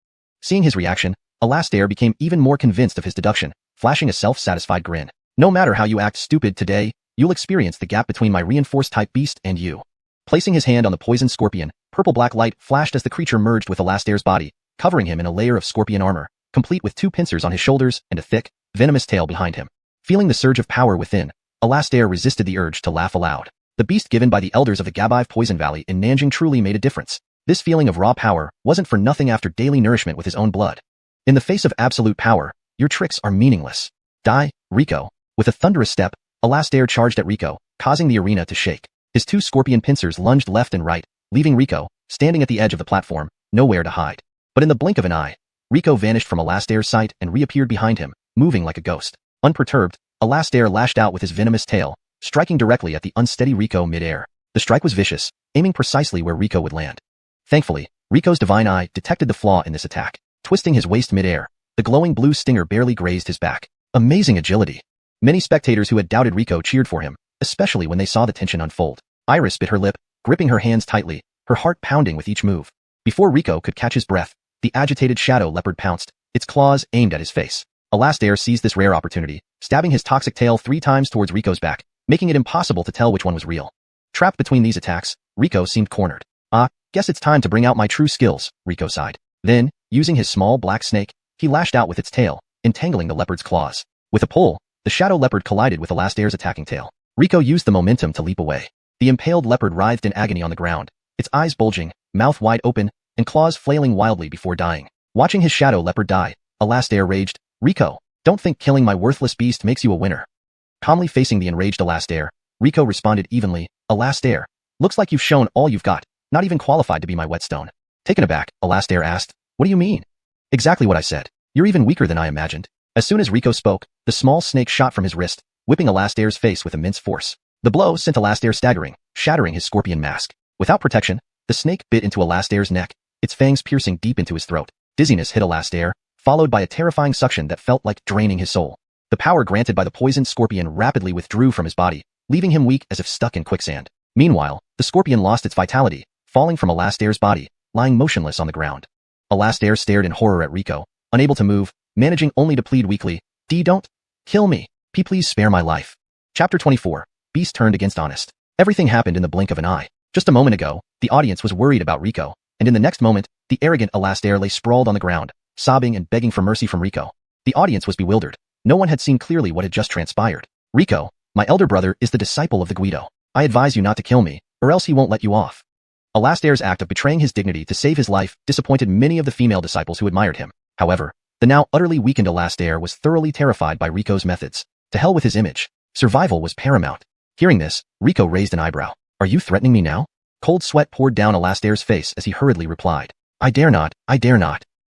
Seeing his reaction, Alastair became even more convinced of his deduction, flashing a self-satisfied grin. "No matter how you act stupid today, you'll experience the gap between my reinforced-type beast and you." Placing his hand on the poisoned scorpion, purple-black light flashed as the creature merged with Alastair's body, covering him in a layer of scorpion armor, complete with 2 pincers on his shoulders and a thick, venomous tail behind him. Feeling the surge of power within, Alastair resisted the urge to laugh aloud. The beast given by the elders of the Gabive Poison Valley in Nanjing truly made a difference. This feeling of raw power wasn't for nothing after daily nourishment with his own blood. In the face of absolute power, your tricks are meaningless. Die, Rico. With a thunderous step, Alastair charged at Rico, causing the arena to shake. His 2 scorpion pincers lunged left and right, leaving Rico, standing at the edge of the platform, nowhere to hide. But in the blink of an eye, Rico vanished from Alastair's sight and reappeared behind him, moving like a ghost. Unperturbed, Alastair lashed out with his venomous tail, striking directly at the unsteady Rico mid-air. The strike was vicious, aiming precisely where Rico would land. Thankfully, Rico's divine eye detected the flaw in this attack. Twisting his waist mid-air, the glowing blue stinger barely grazed his back. Amazing agility. Many spectators who had doubted Rico cheered for him, especially when they saw the tension unfold. Iris bit her lip, gripping her hands tightly, her heart pounding with each move. Before Rico could catch his breath, the agitated shadow leopard pounced, its claws aimed at his face. Alastair seized this rare opportunity, stabbing his toxic tail 3 times towards Rico's back, making it impossible to tell which one was real. Trapped between these attacks, Rico seemed cornered. Guess it's time to bring out my true skills, Rico sighed. Then, using his small black snake, he lashed out with its tail, entangling the leopard's claws. With a pull, the shadow leopard collided with Alastair's attacking tail. Rico used the momentum to leap away. The impaled leopard writhed in agony on the ground, its eyes bulging, mouth wide open, and claws flailing wildly before dying. Watching his shadow leopard die, Alastair raged, "Rico, don't think killing my worthless beast makes you a winner." Calmly facing the enraged Alastair, Rico responded evenly, "Alastair, looks like you've shown all you've got, not even qualified to be my whetstone." Taken aback, Alastair asked, "What do you mean?" "Exactly what I said. You're even weaker than I imagined." As soon as Rico spoke, the small snake shot from his wrist, whipping Alastair's face with immense force. The blow sent Alastair staggering, shattering his scorpion mask. Without protection, the snake bit into Alastair's neck, its fangs piercing deep into his throat. Dizziness hit Alastair, followed by a terrifying suction that felt like draining his soul. The power granted by the poisoned scorpion rapidly withdrew from his body, leaving him weak as if stuck in quicksand. Meanwhile, the scorpion lost its vitality, falling from Alastair's body, lying motionless on the ground. Alastair stared in horror at Rico, unable to move, managing only to plead weakly, Don't kill me. Please spare my life." Chapter 24. Beast turned against Honest. Everything happened in the blink of an eye. Just a moment ago, the audience was worried about Rico, and in the next moment, the arrogant Alastair lay sprawled on the ground, sobbing and begging for mercy from Rico. The audience was bewildered. No one had seen clearly what had just transpired. "Rico, my elder brother is the disciple of the Guido. I advise you not to kill me, or else he won't let you off." Alastair's act of betraying his dignity to save his life disappointed many of the female disciples who admired him. However, the now utterly weakened Alastair was thoroughly terrified by Rico's methods. To hell with his image. Survival was paramount. Hearing this, Rico raised an eyebrow. "Are you threatening me now?" Cold sweat poured down Alastair's face as he hurriedly replied, I dare not.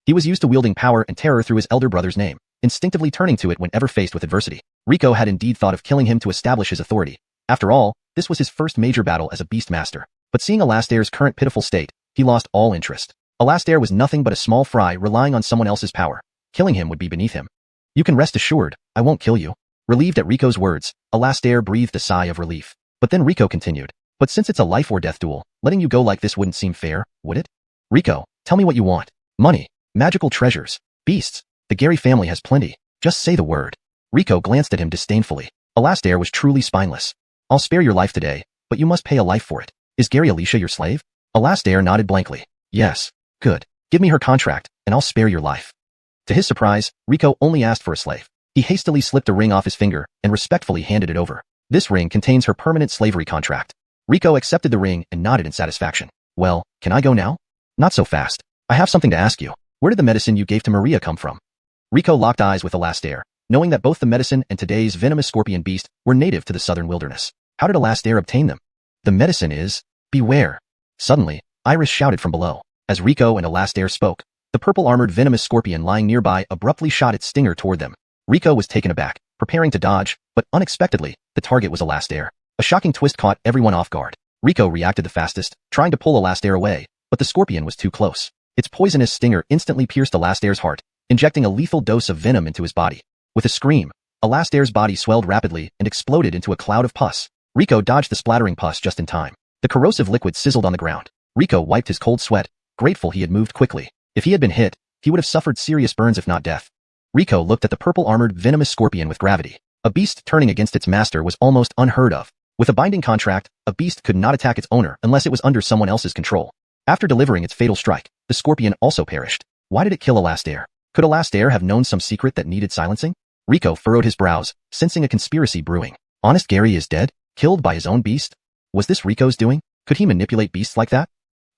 He was used to wielding power and terror through his elder brother's name, instinctively turning to it whenever faced with adversity. Rico had indeed thought of killing him to establish his authority. After all, this was his first major battle as a Beastmaster. But seeing Alastair's current pitiful state, he lost all interest. Alastair was nothing but a small fry relying on someone else's power. Killing him would be beneath him. You can rest assured, I won't kill you. Relieved at Rico's words, Alastair breathed a sigh of relief. But then Rico continued. But since it's a life or death duel, letting you go like this wouldn't seem fair, would it? Rico, tell me what you want. Money. Magical treasures. Beasts. The Gary family has plenty. Just say the word. Rico glanced at him disdainfully. Alastair was truly spineless. I'll spare your life today, but you must pay a life for it. Is Gary Alicia your slave? Alastair nodded blankly. Yes. Good. Give me her contract, and I'll spare your life. To his surprise, Rico only asked for a slave. He hastily slipped a ring off his finger and respectfully handed it over. This ring contains her permanent slavery contract. Rico accepted the ring and nodded in satisfaction. Well, can I go now? Not so fast. I have something to ask you. Where did the medicine you gave to Maria come from? Rico locked eyes with Alastair, knowing that both the medicine and today's venomous scorpion beast were native to the southern wilderness. How did Alastair obtain them? The medicine is... Beware. Suddenly, Iris shouted from below. As Rico and Alastair spoke, the purple-armored venomous scorpion lying nearby abruptly shot its stinger toward them. Rico was taken aback, preparing to dodge, but unexpectedly, the target was Alastair. A shocking twist caught everyone off guard. Rico reacted the fastest, trying to pull Alastair away, but the scorpion was too close. Its poisonous stinger instantly pierced Alastair's heart, injecting a lethal dose of venom into his body. With a scream, Alastair's body swelled rapidly and exploded into a cloud of pus. Rico dodged the splattering pus just in time. The corrosive liquid sizzled on the ground. Rico wiped his cold sweat, grateful he had moved quickly. If he had been hit, he would have suffered serious burns if not death. Rico looked at the purple-armored venomous scorpion with gravity. A beast turning against its master was almost unheard of. With a binding contract, a beast could not attack its owner unless it was under someone else's control. After delivering its fatal strike, the scorpion also perished. Why did it kill Alastair? Could Alastair have known some secret that needed silencing? Rico furrowed his brows, sensing a conspiracy brewing. Honest Gary is dead? Killed by his own beast? Was this Rico's doing? Could he manipulate beasts like that?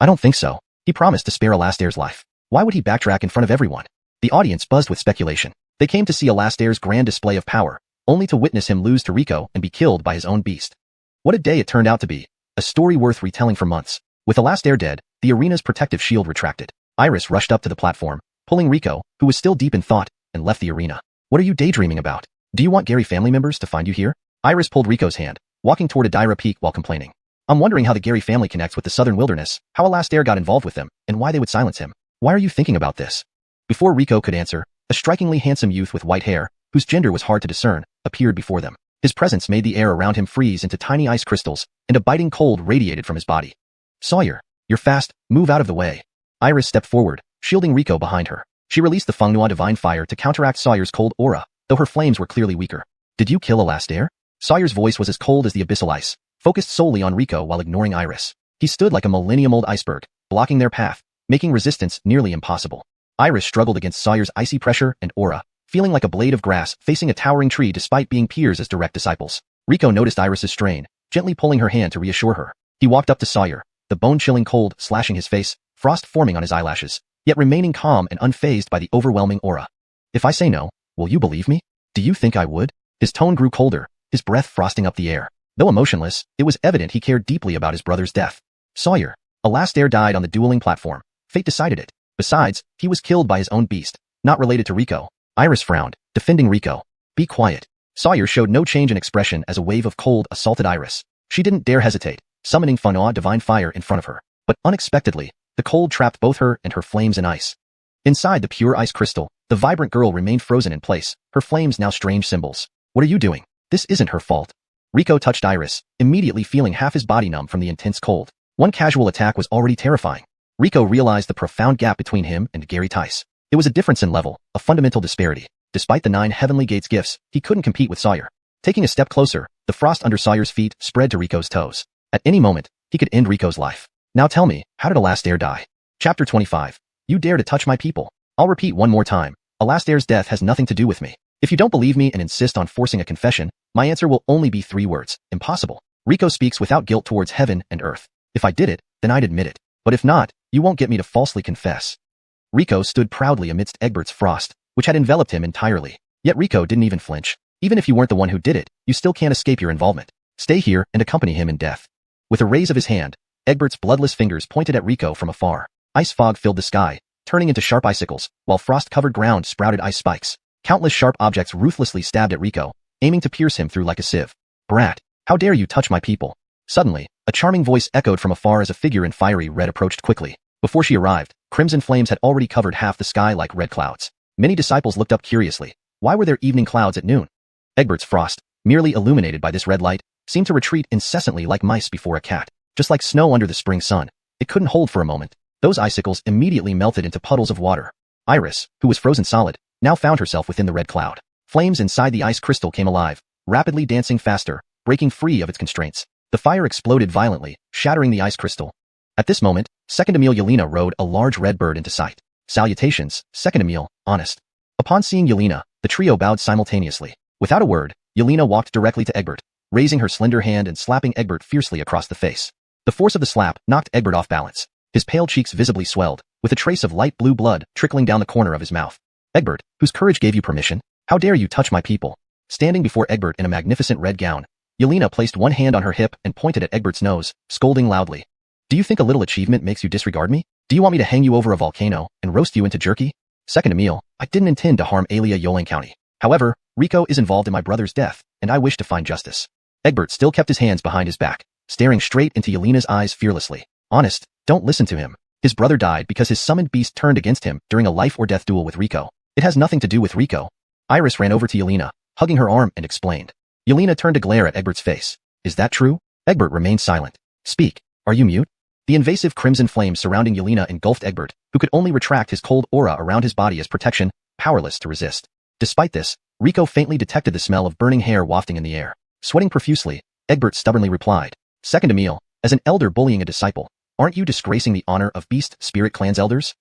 I don't think so. He promised to spare Alastair's life. Why would he backtrack in front of everyone? The audience buzzed with speculation. They came to see Alastair's grand display of power, only to witness him lose to Rico and be killed by his own beast. What a day it turned out to be. A story worth retelling for months. With Alastair dead, the arena's protective shield retracted. Iris rushed up to the platform, pulling Rico, who was still deep in thought, and left the arena. What are you daydreaming about? Do you want Gary family members to find you here? Iris pulled Rico's hand, walking toward Adira Peak while complaining. I'm wondering how the Gary family connects with the southern wilderness, how Alastair got involved with them, and why they would silence him. Why are you thinking about this? Before Rico could answer, a strikingly handsome youth with white hair, whose gender was hard to discern, appeared before them. His presence made the air around him freeze into tiny ice crystals, and a biting cold radiated from his body. Sawyer, you're fast, move out of the way. Iris stepped forward, shielding Rico behind her. She released the Fengnua divine fire to counteract Sawyer's cold aura, though her flames were clearly weaker. Did you kill Alastair? Sawyer's voice was as cold as the abyssal ice, focused solely on Rico while ignoring Iris. He stood like a millennium-old iceberg, blocking their path, making resistance nearly impossible. Iris struggled against Sawyer's icy pressure and aura, feeling like a blade of grass facing a towering tree despite being peers as direct disciples. Rico noticed Iris's strain, gently pulling her hand to reassure her. He walked up to Sawyer, the bone-chilling cold slashing his face, frost forming on his eyelashes, yet remaining calm and unfazed by the overwhelming aura. If I say no, will you believe me? Do you think I would? His tone grew colder, his breath frosting up the air. Though emotionless, it was evident he cared deeply about his brother's death. Sawyer, Alastair died on the dueling platform. Fate decided it. Besides, he was killed by his own beast, not related to Rico. Iris frowned, defending Rico. Be quiet. Sawyer showed no change in expression as a wave of cold assaulted Iris. She didn't dare hesitate, summoning Fengnua divine fire in front of her. But unexpectedly, the cold trapped both her and her flames in ice. Inside the pure ice crystal, the vibrant girl remained frozen in place, her flames now strange symbols. What are you doing? This isn't her fault. Rico touched Iris, immediately feeling half his body numb from the intense cold. One casual attack was already terrifying. Rico realized the profound gap between him and Gary Tice. It was a difference in level, a fundamental disparity. Despite the 9 Heavenly Gates gifts, he couldn't compete with Sawyer. Taking a step closer, the frost under Sawyer's feet spread to Rico's toes. At any moment, he could end Rico's life. Now tell me, how did Alastair die? Chapter 25. You dare to touch my people. I'll repeat one more time. Alastair's death has nothing to do with me. If you don't believe me and insist on forcing a confession, my answer will only be 3 words. Impossible. Rico speaks without guilt towards heaven and earth. If I did it, then I'd admit it. But if not, you won't get me to falsely confess. Rico stood proudly amidst Egbert's frost, which had enveloped him entirely. Yet Rico didn't even flinch. Even if you weren't the one who did it, you still can't escape your involvement. Stay here and accompany him in death. With a raise of his hand, Egbert's bloodless fingers pointed at Rico from afar. Ice fog filled the sky, turning into sharp icicles, while frost-covered ground sprouted ice spikes. Countless sharp objects ruthlessly stabbed at Rico, aiming to pierce him through like a sieve. Brat, how dare you touch my people? Suddenly, a charming voice echoed from afar as a figure in fiery red approached quickly. Before she arrived, crimson flames had already covered half the sky like red clouds. Many disciples looked up curiously. Why were there evening clouds at noon? Egbert's frost, merely illuminated by this red light, seemed to retreat incessantly like mice before a cat, just like snow under the spring sun. It couldn't hold for a moment. Those icicles immediately melted into puddles of water. Iris, who was frozen solid, now found herself within the red cloud. Flames inside the ice crystal came alive, rapidly dancing faster, breaking free of its constraints. The fire exploded violently, shattering the ice crystal. At this moment, Second Emil Yelena rode a large red bird into sight. Salutations, Second Emil, honest. Upon seeing Yelena, the trio bowed simultaneously. Without a word, Yelena walked directly to Egbert, raising her slender hand and slapping Egbert fiercely across the face. The force of the slap knocked Egbert off balance. His pale cheeks visibly swelled, with a trace of light blue blood trickling down the corner of his mouth. Egbert, whose courage gave you permission? How dare you touch my people? Standing before Egbert in a magnificent red gown, Yelena placed one hand on her hip and pointed at Egbert's nose, scolding loudly. Do you think a little achievement makes you disregard me? Do you want me to hang you over a volcano and roast you into jerky? Second Emil, I didn't intend to harm Alia Yolang County. However, Rico is involved in my brother's death, and I wish to find justice. Egbert still kept his hands behind his back, staring straight into Yelena's eyes fearlessly. Honest, don't listen to him. His brother died because his summoned beast turned against him during a life-or-death duel with Rico. It has nothing to do with Rico. Iris ran over to Yelena, hugging her arm and explained. Yelena turned to glare at Egbert's face. Is that true? Egbert remained silent. Speak. Are you mute? The invasive crimson flame surrounding Yelena engulfed Egbert, who could only retract his cold aura around his body as protection, powerless to resist. Despite this, Rico faintly detected the smell of burning hair wafting in the air. Sweating profusely, Egbert stubbornly replied. Second Emil, as an elder bullying a disciple, aren't you disgracing the honor of Beast Spirit Clan's elders?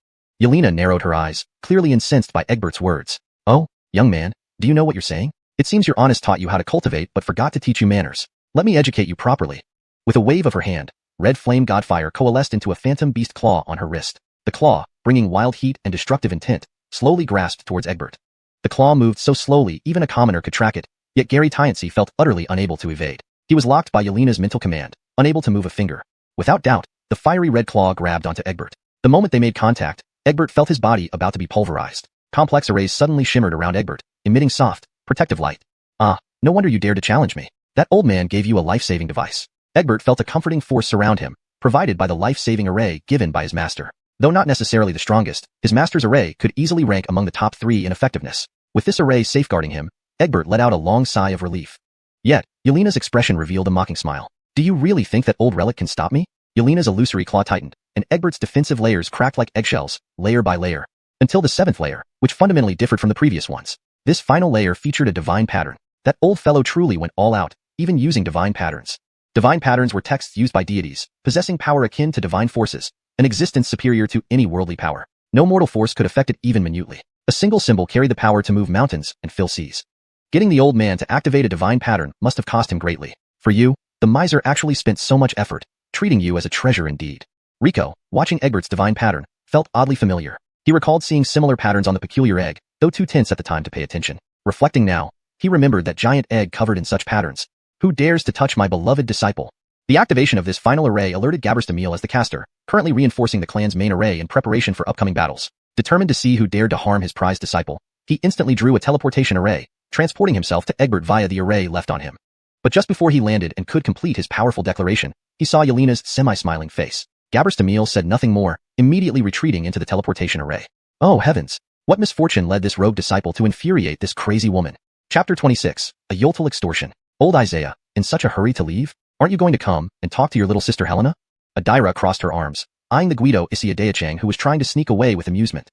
Yelena narrowed her eyes, clearly incensed by Egbert's words. Oh, young man, do you know what you're saying? It seems your honest taught you how to cultivate but forgot to teach you manners. Let me educate you properly. With a wave of her hand, red flame godfire coalesced into a phantom beast claw on her wrist. The claw, bringing wild heat and destructive intent, slowly grasped towards Egbert. The claw moved so slowly even a commoner could track it, yet Gary Tyancey felt utterly unable to evade. He was locked by Yelena's mental command, unable to move a finger. Without doubt, the fiery red claw grabbed onto Egbert. The moment they made contact, Egbert felt his body about to be pulverized. Complex arrays suddenly shimmered around Egbert, emitting soft, protective light. Ah, no wonder you dared to challenge me. That old man gave you a life-saving device. Egbert felt a comforting force surround him, provided by the life-saving array given by his master. Though not necessarily the strongest, his master's array could easily rank among the top 3 in effectiveness. With this array safeguarding him, Egbert let out a long sigh of relief. Yet, Yelena's expression revealed a mocking smile. Do you really think that old relic can stop me? Yelena's illusory claw tightened, and Egbert's defensive layers cracked like eggshells, layer by layer, until the 7th layer, which fundamentally differed from the previous ones. This final layer featured a divine pattern. That old fellow truly went all out, even using divine patterns. Divine patterns were texts used by deities, possessing power akin to divine forces, an existence superior to any worldly power. No mortal force could affect it even minutely. A single symbol carried the power to move mountains and fill seas. Getting the old man to activate a divine pattern must have cost him greatly. For you, the miser actually spent so much effort, treating you as a treasure indeed. Rico, watching Egbert's divine pattern, felt oddly familiar. He recalled seeing similar patterns on the peculiar egg, though too tense at the time to pay attention. Reflecting now, he remembered that giant egg covered in such patterns. Who dares to touch my beloved disciple? The activation of this final array alerted Gabrist Emil as the caster, currently reinforcing the clan's main array in preparation for upcoming battles. Determined to see who dared to harm his prized disciple, he instantly drew a teleportation array, transporting himself to Egbert via the array left on him. But just before he landed and could complete his powerful declaration, he saw Yelena's semi-smiling face. Gabrist Emil said nothing more, immediately retreating into the teleportation array. Oh heavens! What misfortune led this rogue disciple to infuriate this crazy woman? Chapter 26, A Yoltal Extortion. Old Isaiah, in such a hurry to leave? Aren't you going to come and talk to your little sister Helena? Adira crossed her arms, eyeing the Guido Isiadeachang who was trying to sneak away with amusement.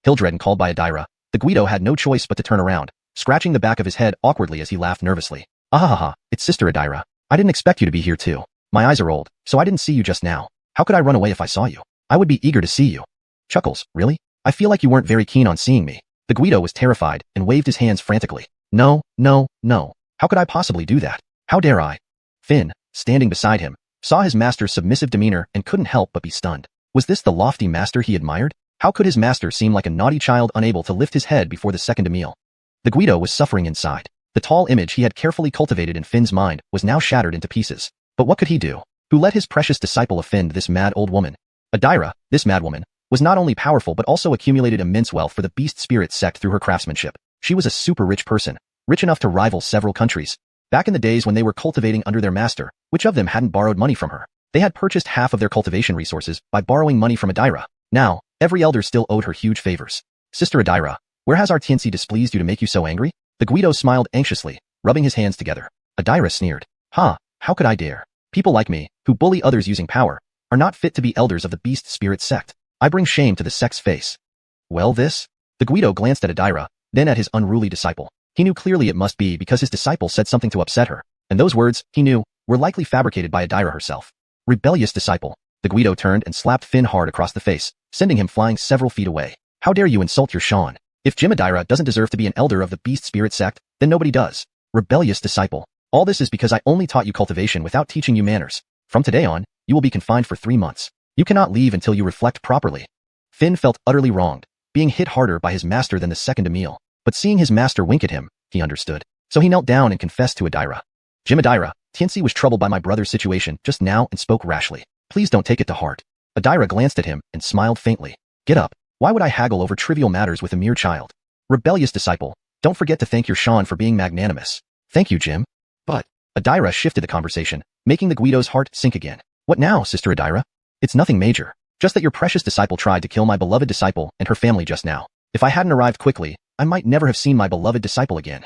Hildredden called by Adira, the Guido had no choice but to turn around, scratching the back of his head awkwardly as he laughed nervously. Ahahaha, it's Sister Adira. I didn't expect you to be here too. My eyes are old, so I didn't see you just now. How could I run away if I saw you? I would be eager to see you. Chuckles, really? I feel like you weren't very keen on seeing me. The Guido was terrified and waved his hands frantically. No, no, no. How could I possibly do that? How dare I? Finn, standing beside him, saw his master's submissive demeanor and couldn't help but be stunned. Was this the lofty master he admired? How could his master seem like a naughty child unable to lift his head before the second Emil? The Guido was suffering inside. The tall image he had carefully cultivated in Finn's mind was now shattered into pieces. But what could he do? Who let his precious disciple offend this mad old woman? Adira, this madwoman, was not only powerful but also accumulated immense wealth for the Beast Spirit Sect through her craftsmanship. She was a super rich person, rich enough to rival several countries. Back in the days when they were cultivating under their master, which of them hadn't borrowed money from her? They had purchased half of their cultivation resources by borrowing money from Adira. Now, every elder still owed her huge favors. Sister Adira, where has our Xianxia displeased you to make you so angry? The Guido smiled anxiously, rubbing his hands together. Adira sneered. Ha, how could I dare? People like me, who bully others using power, are not fit to be elders of the Beast Spirit Sect. I bring shame to the sect's face. Well this? The Guido glanced at Adira, then at his unruly disciple. He knew clearly it must be because his disciple said something to upset her, and those words, he knew, were likely fabricated by Adira herself. Rebellious disciple. The Guido turned and slapped Finn hard across the face, sending him flying several feet away. How dare you insult your Xuan? If Jim Adira doesn't deserve to be an elder of the Beast Spirit Sect, then nobody does. Rebellious disciple. All this is because I only taught you cultivation without teaching you manners. From today on, you will be confined for 3 months. You cannot leave until you reflect properly. Finn felt utterly wronged, being hit harder by his master than the second Emil. But seeing his master wink at him, he understood. So he knelt down and confessed to Adira. Jim Adira, Xianxia was troubled by my brother's situation just now and spoke rashly. Please don't take it to heart. Adira glanced at him and smiled faintly. Get up. Why would I haggle over trivial matters with a mere child? Rebellious disciple, don't forget to thank your Xuan for being magnanimous. Thank you, Jim. But, Adira shifted the conversation, making the Guido's heart sink again. What now, Sister Adira? It's nothing major. Just that your precious disciple tried to kill my beloved disciple and her family just now. If I hadn't arrived quickly, I might never have seen my beloved disciple again.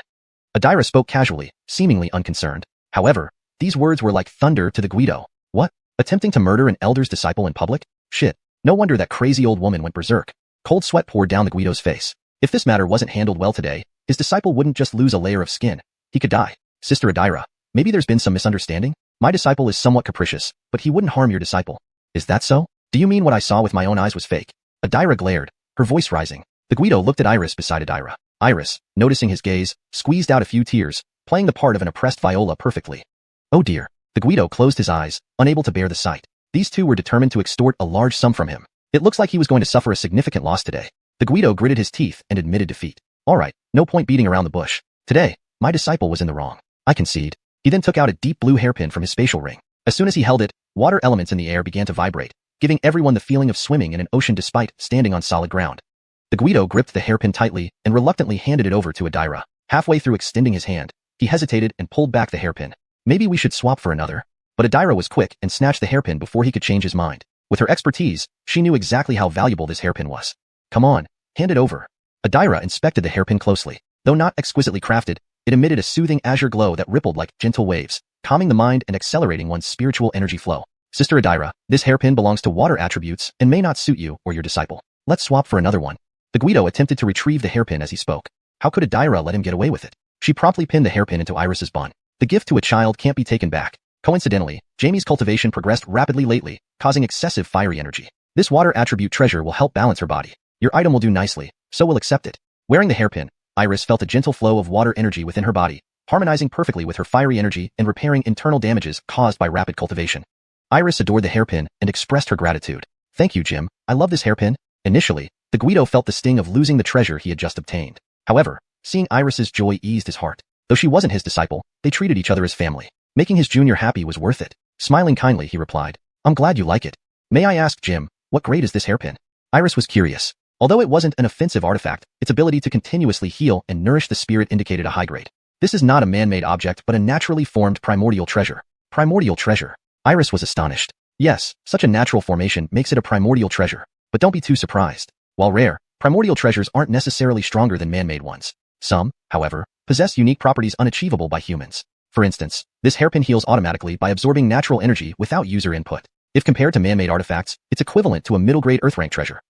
Adira spoke casually, seemingly unconcerned. However, these words were like thunder to the Guido. What? Attempting to murder an elder's disciple in public? Shit. No wonder that crazy old woman went berserk. Cold sweat poured down the Guido's face. If this matter wasn't handled well today, his disciple wouldn't just lose a layer of skin. He could die. Sister Adira, maybe there's been some misunderstanding? My disciple is somewhat capricious, but he wouldn't harm your disciple. Is that so? Do you mean what I saw with my own eyes was fake? Adira glared, her voice rising. The Guido looked at Iris beside Adira. Iris, noticing his gaze, squeezed out a few tears, playing the part of an oppressed viola perfectly. Oh dear. The Guido closed his eyes, unable to bear the sight. These two were determined to extort a large sum from him. It looks like he was going to suffer a significant loss today. The Guido gritted his teeth and admitted defeat. Alright, no point beating around the bush. Today, my disciple was in the wrong. I concede. He then took out a deep blue hairpin from his spatial ring. As soon as he held it, water elements in the air began to vibrate, giving everyone the feeling of swimming in an ocean despite standing on solid ground. The Guido gripped the hairpin tightly and reluctantly handed it over to Adira. Halfway through extending his hand, he hesitated and pulled back the hairpin. Maybe we should swap for another. But Adira was quick and snatched the hairpin before he could change his mind. With her expertise, she knew exactly how valuable this hairpin was. Come on, hand it over. Adira inspected the hairpin closely. Though not exquisitely crafted, it emitted a soothing azure glow that rippled like gentle waves, calming the mind and accelerating one's spiritual energy flow. Sister Adira, this hairpin belongs to water attributes and may not suit you or your disciple. Let's swap for another one. The Guido attempted to retrieve the hairpin as he spoke. How could Adira let him get away with it? She promptly pinned the hairpin into Iris's bun. The gift to a child can't be taken back. Coincidentally, Jamie's cultivation progressed rapidly lately, causing excessive fiery energy. This water attribute treasure will help balance her body. Your item will do nicely, so we'll accept it. Wearing the hairpin, Iris felt a gentle flow of water energy within her body, harmonizing perfectly with her fiery energy and repairing internal damages caused by rapid cultivation. Iris adored the hairpin and expressed her gratitude. Thank you, Jim. I love this hairpin. Initially, the Guido felt the sting of losing the treasure he had just obtained. However, seeing Iris's joy eased his heart. Though she wasn't his disciple, they treated each other as family. Making his junior happy was worth it. Smiling kindly, he replied, I'm glad you like it. May I ask, Jim, what grade is this hairpin? Iris was curious. Although it wasn't an offensive artifact, its ability to continuously heal and nourish the spirit indicated a high grade. This is not a man-made object but a naturally formed primordial treasure. Primordial treasure. Iris was astonished. Yes, such a natural formation makes it a primordial treasure. But don't be too surprised. While rare, primordial treasures aren't necessarily stronger than man-made ones. Some, however, possess unique properties unachievable by humans. For instance, this hairpin heals automatically by absorbing natural energy without user input. If compared to man-made artifacts, it's equivalent to a middle-grade Earth-rank treasure.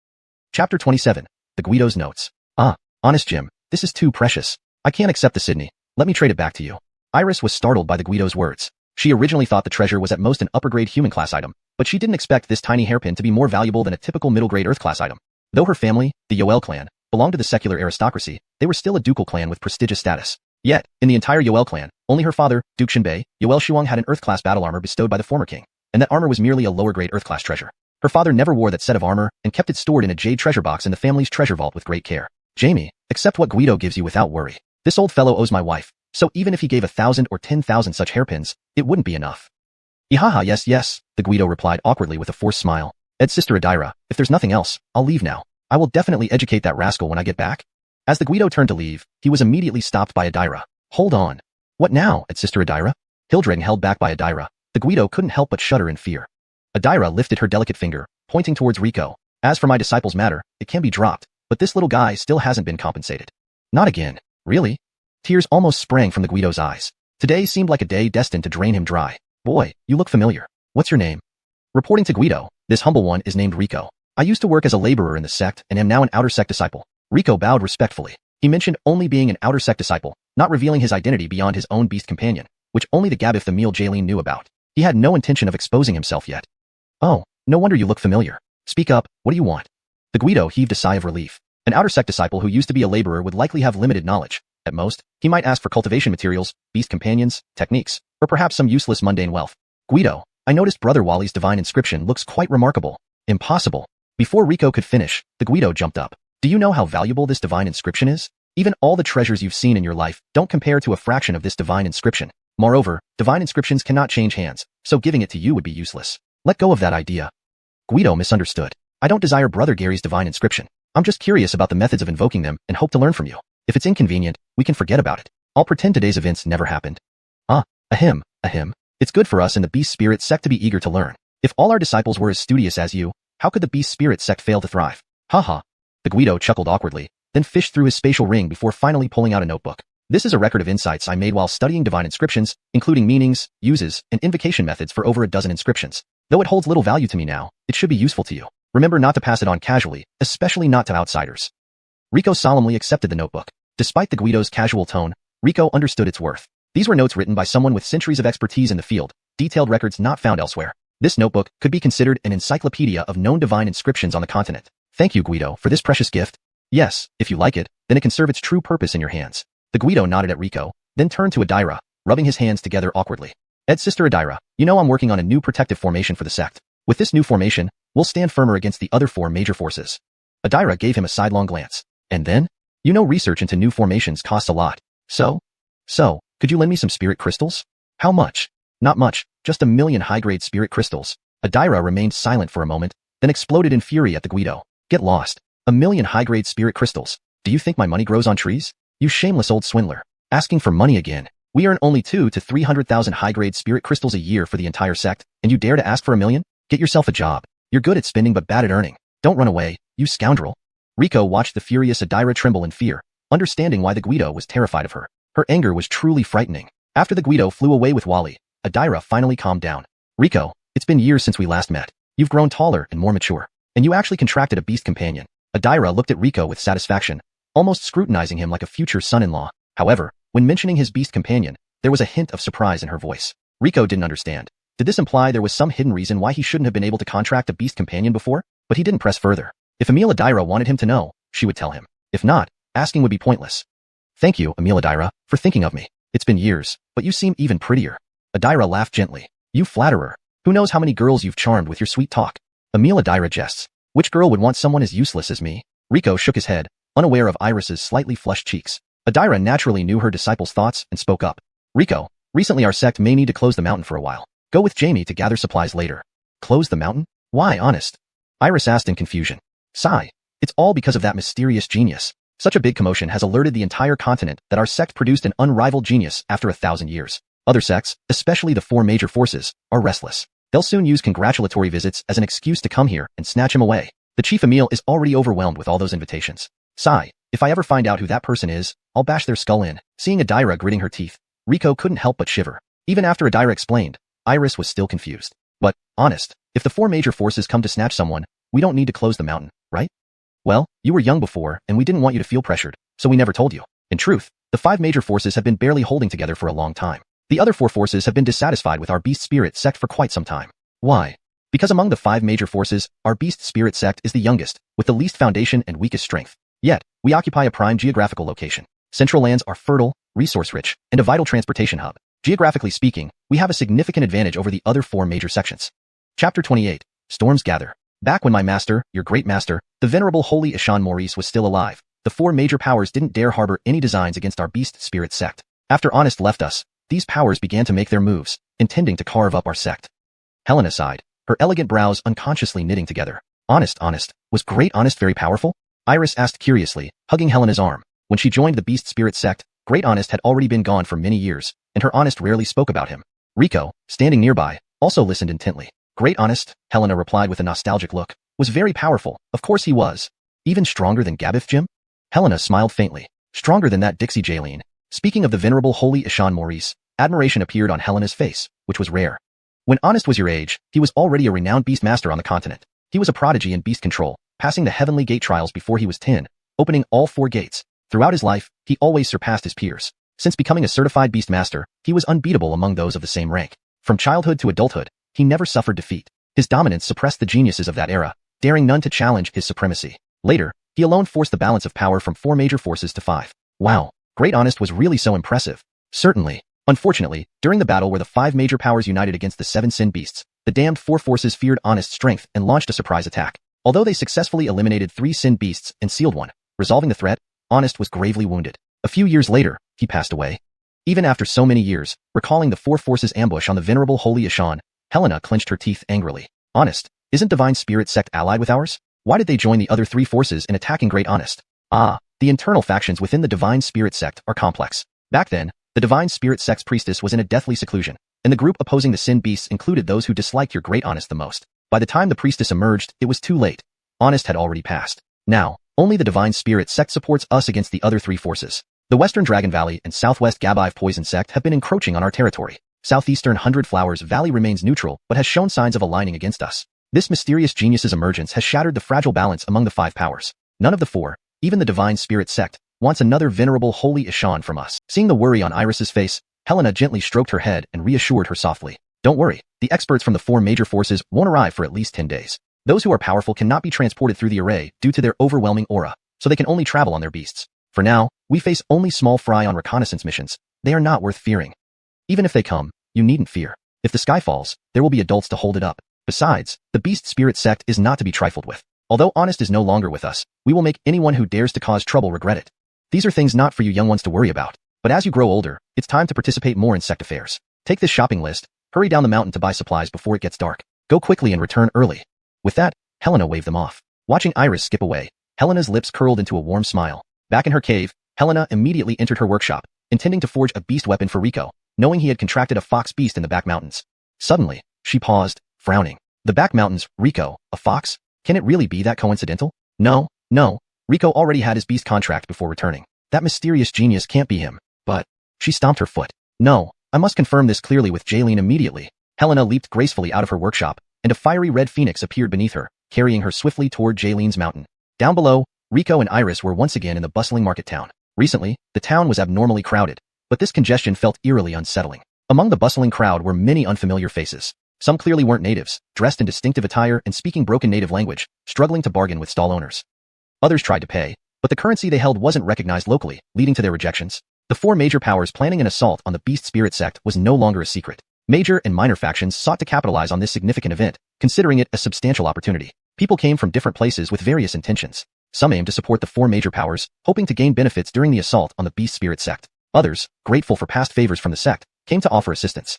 Chapter 27. The Guido's Notes. Honest Jim, this is too precious. I can't accept the Sydney. Let me trade it back to you. Iris was startled by the Guido's words. She originally thought the treasure was at most an upper-grade human-class item, but she didn't expect this tiny hairpin to be more valuable than a typical middle-grade Earth-class item. Though her family, the Yoel clan, belonged to the secular aristocracy, they were still a ducal clan with prestigious status. Yet, in the entire Yoel clan, only her father, Duke Shinbei, Yoel Shuang had an Earth-class battle armor bestowed by the former king, and that armor was merely a lower-grade Earth-class treasure. Her father never wore that set of armor and kept it stored in a jade treasure box in the family's treasure vault with great care. Jamie, accept what Guido gives you without worry. This old fellow owes my wife, so even if he gave 1,000 or 10,000 such hairpins, it wouldn't be enough. Ihaha, yes, the Guido replied awkwardly with a forced smile. Sister Adira, if there's nothing else, I'll leave now. I will definitely educate that rascal when I get back. As the Guido turned to leave, he was immediately stopped by Adira. Hold on. What now, Sister Adira? Hildring held back by Adira. The Guido couldn't help but shudder in fear. Adira lifted her delicate finger, pointing towards Rico. As for my disciples' matter, it can be dropped, but this little guy still hasn't been compensated. Not again. Really? Tears almost sprang from the Guido's eyes. Today seemed like a day destined to drain him dry. Boy, you look familiar. What's your name? Reporting to Guido, this humble one is named Rico. I used to work as a laborer in the sect and am now an outer sect disciple. Rico bowed respectfully. He mentioned only being an outer sect disciple, not revealing his identity beyond his own beast companion, which only the Gabith the Meal Jaleen knew about. He had no intention of exposing himself yet. Oh, no wonder you look familiar. Speak up, what do you want? The Guido heaved a sigh of relief. An outer sect disciple who used to be a laborer would likely have limited knowledge. At most, he might ask for cultivation materials, beast companions, techniques, or perhaps some useless mundane wealth. Guido, I noticed Brother Wally's divine inscription looks quite remarkable. Impossible. Before Rico could finish, the Guido jumped up. Do you know how valuable this divine inscription is? Even all the treasures you've seen in your life don't compare to a fraction of this divine inscription. Moreover, divine inscriptions cannot change hands, so giving it to you would be useless. Let go of that idea. Guido misunderstood. I don't desire Brother Gary's divine inscription. I'm just curious about the methods of invoking them and hope to learn from you. If it's inconvenient, we can forget about it. I'll pretend today's events never happened. Ahem. It's good for us in the Beast Spirit Sect to be eager to learn. If all our disciples were as studious as you, how could the Beast Spirit Sect fail to thrive? Haha. The Guido chuckled awkwardly, then fished through his spatial ring before finally pulling out a notebook. This is a record of insights I made while studying divine inscriptions, including meanings, uses, and invocation methods for over a dozen inscriptions. Though it holds little value to me now, it should be useful to you. Remember not to pass it on casually, especially not to outsiders. Rico solemnly accepted the notebook. Despite the Guido's casual tone, Rico understood its worth. These were notes written by someone with centuries of expertise in the field, detailed records not found elsewhere. This notebook could be considered an encyclopedia of known divine inscriptions on the continent. Thank you, Guido, for this precious gift. Yes, if you like it, then it can serve its true purpose in your hands. The Guido nodded at Rico, then turned to Adira, rubbing his hands together awkwardly. Ed's sister Adira, you know I'm working on a new protective formation for the sect. With this new formation, we'll stand firmer against the other four major forces. Adira gave him a sidelong glance. And then? You know research into new formations costs a lot. So, could you lend me some spirit crystals? How much? Not much, just 1,000,000 high-grade spirit crystals. Adira remained silent for a moment, then exploded in fury at the Guido. Get lost. 1,000,000 high-grade spirit crystals. Do you think my money grows on trees? You shameless old swindler. Asking for money again. We earn only 200,000 to 300,000 high-grade spirit crystals a year for the entire sect, and you dare to ask for 1,000,000? Get yourself a job. You're good at spending but bad at earning. Don't run away, you scoundrel. Rico watched the furious Adira tremble in fear, understanding why the Guido was terrified of her. Her anger was truly frightening. After the Guido flew away with Wally, Adira finally calmed down. Rico, it's been years since we last met. You've grown taller and more mature. And you actually contracted a beast companion. Adira looked at Rico with satisfaction, almost scrutinizing him like a future son-in-law. However, when mentioning his beast companion, there was a hint of surprise in her voice. Rico didn't understand. Did this imply there was some hidden reason why he shouldn't have been able to contract a beast companion before? But he didn't press further. If Emil Adira wanted him to know, she would tell him. If not, asking would be pointless. Thank you, Emil Adira, for thinking of me. It's been years, but you seem even prettier. Adira laughed gently. You flatterer. Who knows how many girls you've charmed with your sweet talk? Emil Adira jests. Which girl would want someone as useless as me? Rico shook his head, unaware of Iris's slightly flushed cheeks. Adira naturally knew her disciple's thoughts and spoke up. Rico, recently our sect may need to close the mountain for a while. Go with Jamie to gather supplies later. Close the mountain? Why, honest? Iris asked in confusion. Sigh. It's all because of that mysterious genius. Such a big commotion has alerted the entire continent that our sect produced an unrivaled genius after 1,000 years. Other sects, especially the four major forces, are restless. They'll soon use congratulatory visits as an excuse to come here and snatch him away. The Chief Emil is already overwhelmed with all those invitations. Sigh. If I ever find out who that person is, I'll bash their skull in. Seeing Adira gritting her teeth, Rico couldn't help but shiver. Even after Adira explained, Iris was still confused. But, honest, if the four major forces come to snatch someone, we don't need to close the mountain, right? Well, you were young before, and we didn't want you to feel pressured, so we never told you. In truth, the five major forces have been barely holding together for a long time. The other four forces have been dissatisfied with our Beast Spirit Sect for quite some time. Why? Because among the five major forces, our Beast Spirit Sect is the youngest, with the least foundation and weakest strength. Yet, we occupy a prime geographical location. Central lands are fertile, resource-rich, and a vital transportation hub. Geographically speaking, we have a significant advantage over the other four major sections. Chapter 28. Storms Gather. Back when my master, your great master, the venerable Holy Ishan Maurice was still alive, the four major powers didn't dare harbor any designs against our Beast Spirit Sect. After Honest left us, these powers began to make their moves, intending to carve up our sect. Helena sighed, her elegant brows unconsciously knitting together. Honest, was Great Honest very powerful? Iris asked curiously, hugging Helena's arm. When she joined the Beast Spirit Sect, Great Honest had already been gone for many years, and her Honest rarely spoke about him. Rico, standing nearby, also listened intently. Great Honest, Helena replied with a nostalgic look. Was very powerful, of course he was. Even stronger than Gabith Jim? Helena smiled faintly. Stronger than that Dixie Jaylene. Speaking of the venerable holy Ishan Maurice, admiration appeared on Helena's face, which was rare. When Honest was your age, he was already a renowned Beastmaster on the continent. He was a prodigy in beast control, passing the heavenly gate trials before he was 10, opening all 4 gates. Throughout his life, he always surpassed his peers. Since becoming a certified Beastmaster, he was unbeatable among those of the same rank. From childhood to adulthood, he never suffered defeat. His dominance suppressed the geniuses of that era, daring none to challenge his supremacy. Later, he alone forced the balance of power from 4 major forces to 5. Wow, Great Honest was really so impressive. Certainly. Unfortunately, during the battle where the 5 major powers united against the 7 Sin Beasts, the damned 4 forces feared Honest's strength and launched a surprise attack. Although they successfully eliminated 3 Sin Beasts and sealed one, resolving the threat, Honest was gravely wounded. A few years later, he passed away. Even after so many years, recalling the 4 forces' ambush on the venerable holy Ishan, Helena clenched her teeth angrily. Honest, isn't Divine Spirit Sect allied with ours? Why did they join the other 3 forces in attacking Great Honest? The internal factions within the Divine Spirit Sect are complex. Back then, the Divine Spirit Sect's priestess was in a deathly seclusion, and the group opposing the Sin Beasts included those who disliked your Great Honest the most. By the time the priestess emerged, it was too late. Honest had already passed. Now, only the Divine Spirit Sect supports us against the other 3 forces. The Western Dragon Valley and Southwest Gabive Poison Sect have been encroaching on our territory. Southeastern Hundred Flowers Valley remains neutral, but has shown signs of aligning against us. This mysterious genius's emergence has shattered the fragile balance among the 5 powers. None of the 4, even the Divine Spirit Sect, wants another venerable holy Ishan from us. Seeing the worry on Iris's face, Helena gently stroked her head and reassured her softly. Don't worry, the experts from the 4 major forces won't arrive for at least 10 days. Those who are powerful cannot be transported through the array due to their overwhelming aura, so they can only travel on their beasts. For now, we face only small fry on reconnaissance missions. They are not worth fearing. Even if they come, you needn't fear. If the sky falls, there will be adults to hold it up. Besides, the Beast Spirit Sect is not to be trifled with. Although Honest is no longer with us, we will make anyone who dares to cause trouble regret it. These are things not for you young ones to worry about. But as you grow older, it's time to participate more in sect affairs. Take this shopping list, hurry down the mountain to buy supplies before it gets dark. Go quickly and return early. With that, Helena waved them off. Watching Iris skip away, Helena's lips curled into a warm smile. Back in her cave, Helena immediately entered her workshop, intending to forge a beast weapon for Rico, knowing he had contracted a fox beast in the back mountains. Suddenly, she paused, frowning. The back mountains, Rico, a fox? Can it really be that coincidental? No, Rico already had his beast contract before returning. That mysterious genius can't be him. But, she stomped her foot. No, I must confirm this clearly with Jaylene immediately. Helena leaped gracefully out of her workshop, and a fiery red phoenix appeared beneath her, carrying her swiftly toward Jaylene's mountain. Down below, Rico and Iris were once again in the bustling market town. Recently, the town was abnormally crowded, but this congestion felt eerily unsettling. Among the bustling crowd were many unfamiliar faces. Some clearly weren't natives, dressed in distinctive attire and speaking broken native language, struggling to bargain with stall owners. Others tried to pay, but the currency they held wasn't recognized locally, leading to their rejections. The 4 major powers planning an assault on the Beast Spirit Sect was no longer a secret. Major and minor factions sought to capitalize on this significant event, considering it a substantial opportunity. People came from different places with various intentions. Some aimed to support the 4 major powers, hoping to gain benefits during the assault on the Beast Spirit Sect. Others, grateful for past favors from the sect, came to offer assistance.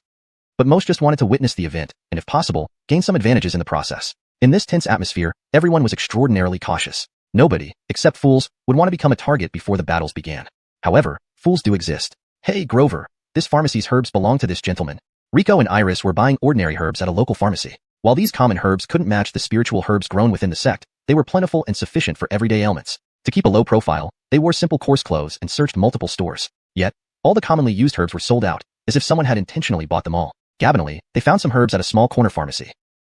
But most just wanted to witness the event, and if possible, gain some advantages in the process. In this tense atmosphere, everyone was extraordinarily cautious. Nobody, except fools, would want to become a target before the battles began. However, fools do exist. Hey, Grover, this pharmacy's herbs belong to this gentleman. Rico and Iris were buying ordinary herbs at a local pharmacy. While these common herbs couldn't match the spiritual herbs grown within the sect, they were plentiful and sufficient for everyday ailments. To keep a low profile, they wore simple coarse clothes and searched multiple stores. Yet, all the commonly used herbs were sold out, as if someone had intentionally bought them all. Gabbinally, they found some herbs at a small corner pharmacy.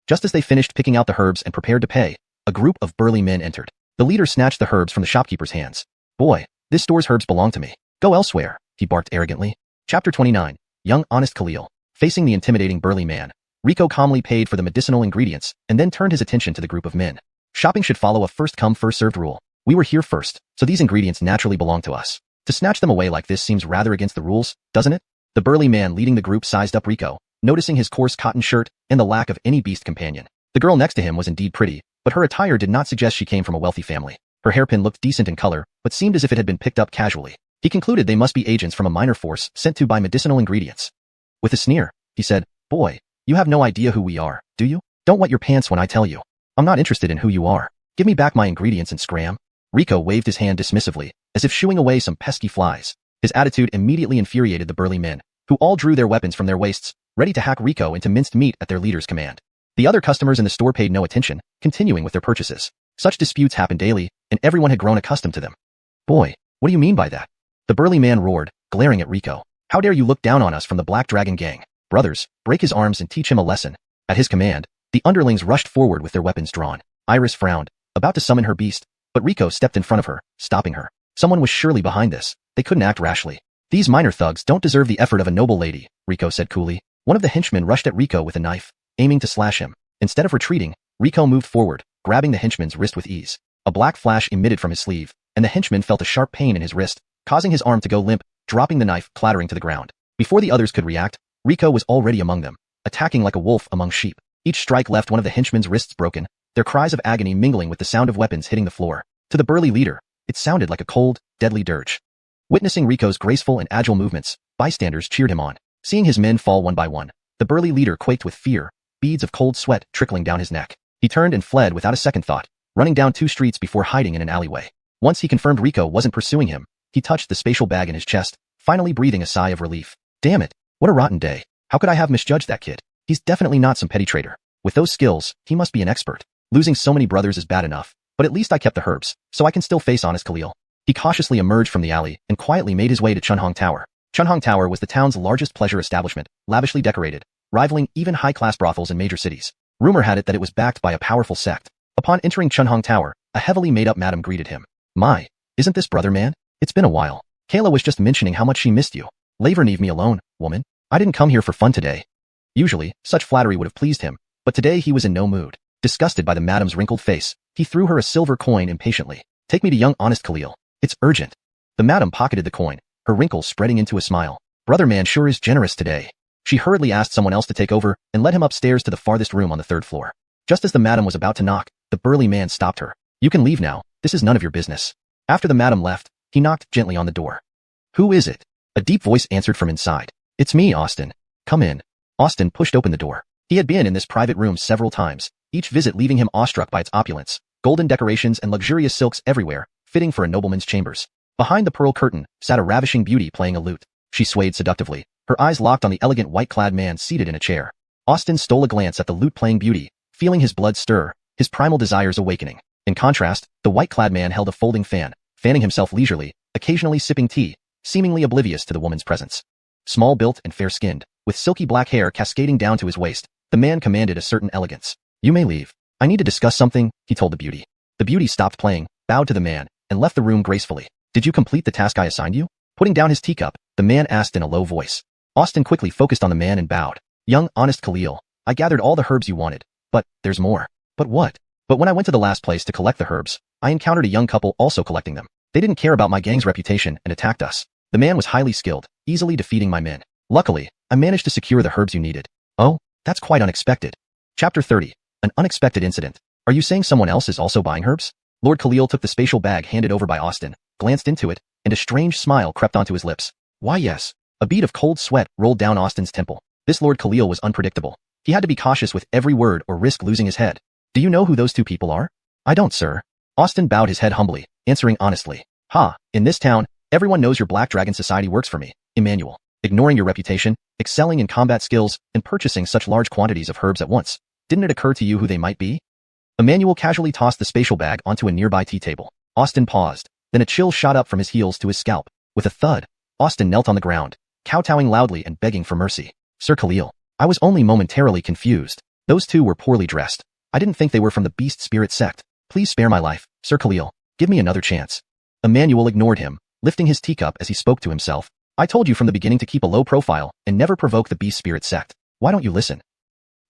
Just as they finished picking out the herbs and prepared to pay, a group of burly men entered. The leader snatched the herbs from the shopkeeper's hands. Boy, this store's herbs belong to me. Go elsewhere, he barked arrogantly. Chapter 29, Young Honest Khalil. Facing the intimidating burly man, Rico calmly paid for the medicinal ingredients and then turned his attention to the group of men. Shopping should follow a first-come, first-served rule. We were here first, so these ingredients naturally belong to us. To snatch them away like this seems rather against the rules, doesn't it? The burly man leading the group sized up Rico, noticing his coarse cotton shirt and the lack of any beast companion. The girl next to him was indeed pretty, but her attire did not suggest she came from a wealthy family. Her hairpin looked decent in color, but seemed as if it had been picked up casually. He concluded they must be agents from a minor force sent to buy medicinal ingredients. With a sneer, he said, "Boy, you have no idea who we are, do you? Don't wet your pants when I tell you. I'm not interested in who you are. Give me back my ingredients and scram." Rico waved his hand dismissively, as if shooing away some pesky flies. His attitude immediately infuriated the burly men, who all drew their weapons from their waists, ready to hack Rico into minced meat at their leader's command. The other customers in the store paid no attention, continuing with their purchases. Such disputes happened daily, and everyone had grown accustomed to them. Boy, what do you mean by that? The burly man roared, glaring at Rico. How dare you look down on us from the Black Dragon Gang? Brothers, break his arms and teach him a lesson. At his command, the underlings rushed forward with their weapons drawn. Iris frowned, about to summon her beast, but Rico stepped in front of her, stopping her. Someone was surely behind this. They couldn't act rashly. These minor thugs don't deserve the effort of a noble lady, Rico said coolly. One of the henchmen rushed at Rico with a knife, aiming to slash him. Instead of retreating, Rico moved forward, grabbing the henchman's wrist with ease. A black flash emitted from his sleeve, and the henchman felt a sharp pain in his wrist, causing his arm to go limp, dropping the knife clattering to the ground. Before the others could react, Rico was already among them, attacking like a wolf among sheep. Each strike left one of the henchmen's wrists broken, their cries of agony mingling with the sound of weapons hitting the floor. To the burly leader, it sounded like a cold, deadly dirge. Witnessing Rico's graceful and agile movements, bystanders cheered him on. Seeing his men fall one by one, the burly leader quaked with fear, beads of cold sweat trickling down his neck. He turned and fled without a second thought, running down 2 streets before hiding in an alleyway. Once he confirmed Rico wasn't pursuing him, he touched the spatial bag in his chest, finally breathing a sigh of relief. Damn it, what a rotten day. How could I have misjudged that kid? He's definitely not some petty trader. With those skills, he must be an expert. Losing so many brothers is bad enough, but at least I kept the herbs, so I can still face honest Khalil. He cautiously emerged from the alley and quietly made his way to Xuanhuan Tower. Xuanhuan Tower was the town's largest pleasure establishment, lavishly decorated, rivaling even high-class brothels in major cities. Rumor had it that it was backed by a powerful sect. Upon entering Xuanhuan Tower, a heavily made-up madam greeted him. My, isn't this brother man? It's been a while. Kayla was just mentioning how much she missed you. Leave me alone, woman. I didn't come here for fun today. Usually, such flattery would have pleased him, but today he was in no mood. Disgusted by the madam's wrinkled face, he threw her a silver coin impatiently. Take me to young honest Khalil. It's urgent. The madam pocketed the coin, her wrinkles spreading into a smile. Brother man sure is generous today. She hurriedly asked someone else to take over and led him upstairs to the farthest room on the 3rd floor. Just as the madam was about to knock, the burly man stopped her. You can leave now, this is none of your business. After the madam left, he knocked gently on the door. Who is it? A deep voice answered from inside. It's me, Austin. Come in. Austin pushed open the door. He had been in this private room several times, each visit leaving him awestruck by its opulence, golden decorations and luxurious silks everywhere, fitting for a nobleman's chambers. Behind the pearl curtain sat a ravishing beauty playing a lute. She swayed seductively, her eyes locked on the elegant white-clad man seated in a chair. Austin stole a glance at the lute-playing beauty, feeling his blood stir, his primal desires awakening. In contrast, the white-clad man held a folding fan, fanning himself leisurely, occasionally sipping tea, seemingly oblivious to the woman's presence. Small-built and fair-skinned, with silky black hair cascading down to his waist, the man commanded a certain elegance. You may leave. I need to discuss something, he told the beauty. The beauty stopped playing, bowed to the man, and left the room gracefully. Did you complete the task I assigned you? Putting down his teacup, the man asked in a low voice. Austin quickly focused on the man and bowed. Young, honest Khalil, I gathered all the herbs you wanted, but there's more. But what? But when I went to the last place to collect the herbs, I encountered a young couple also collecting them. They didn't care about my gang's reputation and attacked us. The man was highly skilled, easily defeating my men. Luckily, I managed to secure the herbs you needed. Oh, that's quite unexpected. Chapter 30. An unexpected incident. Are you saying someone else is also buying herbs? Lord Khalil took the spatial bag handed over by Austin, glanced into it, and a strange smile crept onto his lips. Why yes. A bead of cold sweat rolled down Austin's temple. This Lord Khalil was unpredictable. He had to be cautious with every word or risk losing his head. Do you know who those 2 people are? I don't, sir. Austin bowed his head humbly, answering honestly. Ha, in this town, everyone knows your Black Dragon Society works for me, Emmanuel. Ignoring your reputation, excelling in combat skills, and purchasing such large quantities of herbs at once, didn't it occur to you who they might be? Emmanuel casually tossed the spatial bag onto a nearby tea table. Austin paused, then a chill shot up from his heels to his scalp. With a thud, Austin knelt on the ground, kowtowing loudly and begging for mercy. Sir Khalil, I was only momentarily confused. Those 2 were poorly dressed. I didn't think they were from the Beast Spirit Sect. Please spare my life, Sir Khalil. Give me another chance. Emmanuel ignored him, lifting his teacup as he spoke to himself. I told you from the beginning to keep a low profile and never provoke the Beast Spirit Sect. Why don't you listen?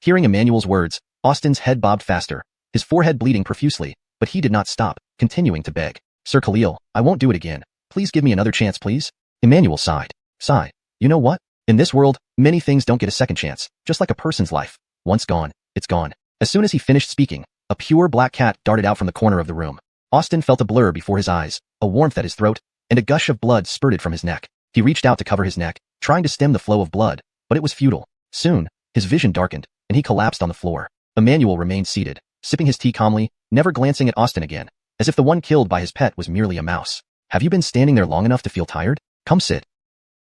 Hearing Emmanuel's words, Austin's head bobbed faster, his forehead bleeding profusely, but he did not stop, continuing to beg. Sir Khalil, I won't do it again. Please give me another chance, please. Emmanuel sighed. Sigh. You know what? In this world, many things don't get a second chance, just like a person's life. Once gone, it's gone. As soon as he finished speaking, a pure black cat darted out from the corner of the room. Austin felt a blur before his eyes, a warmth at his throat, and a gush of blood spurted from his neck. He reached out to cover his neck, trying to stem the flow of blood, but it was futile. Soon, his vision darkened, and he collapsed on the floor. Emmanuel remained seated, sipping his tea calmly, never glancing at Austin again, as if the one killed by his pet was merely a mouse. Have you been standing there long enough to feel tired? Come sit.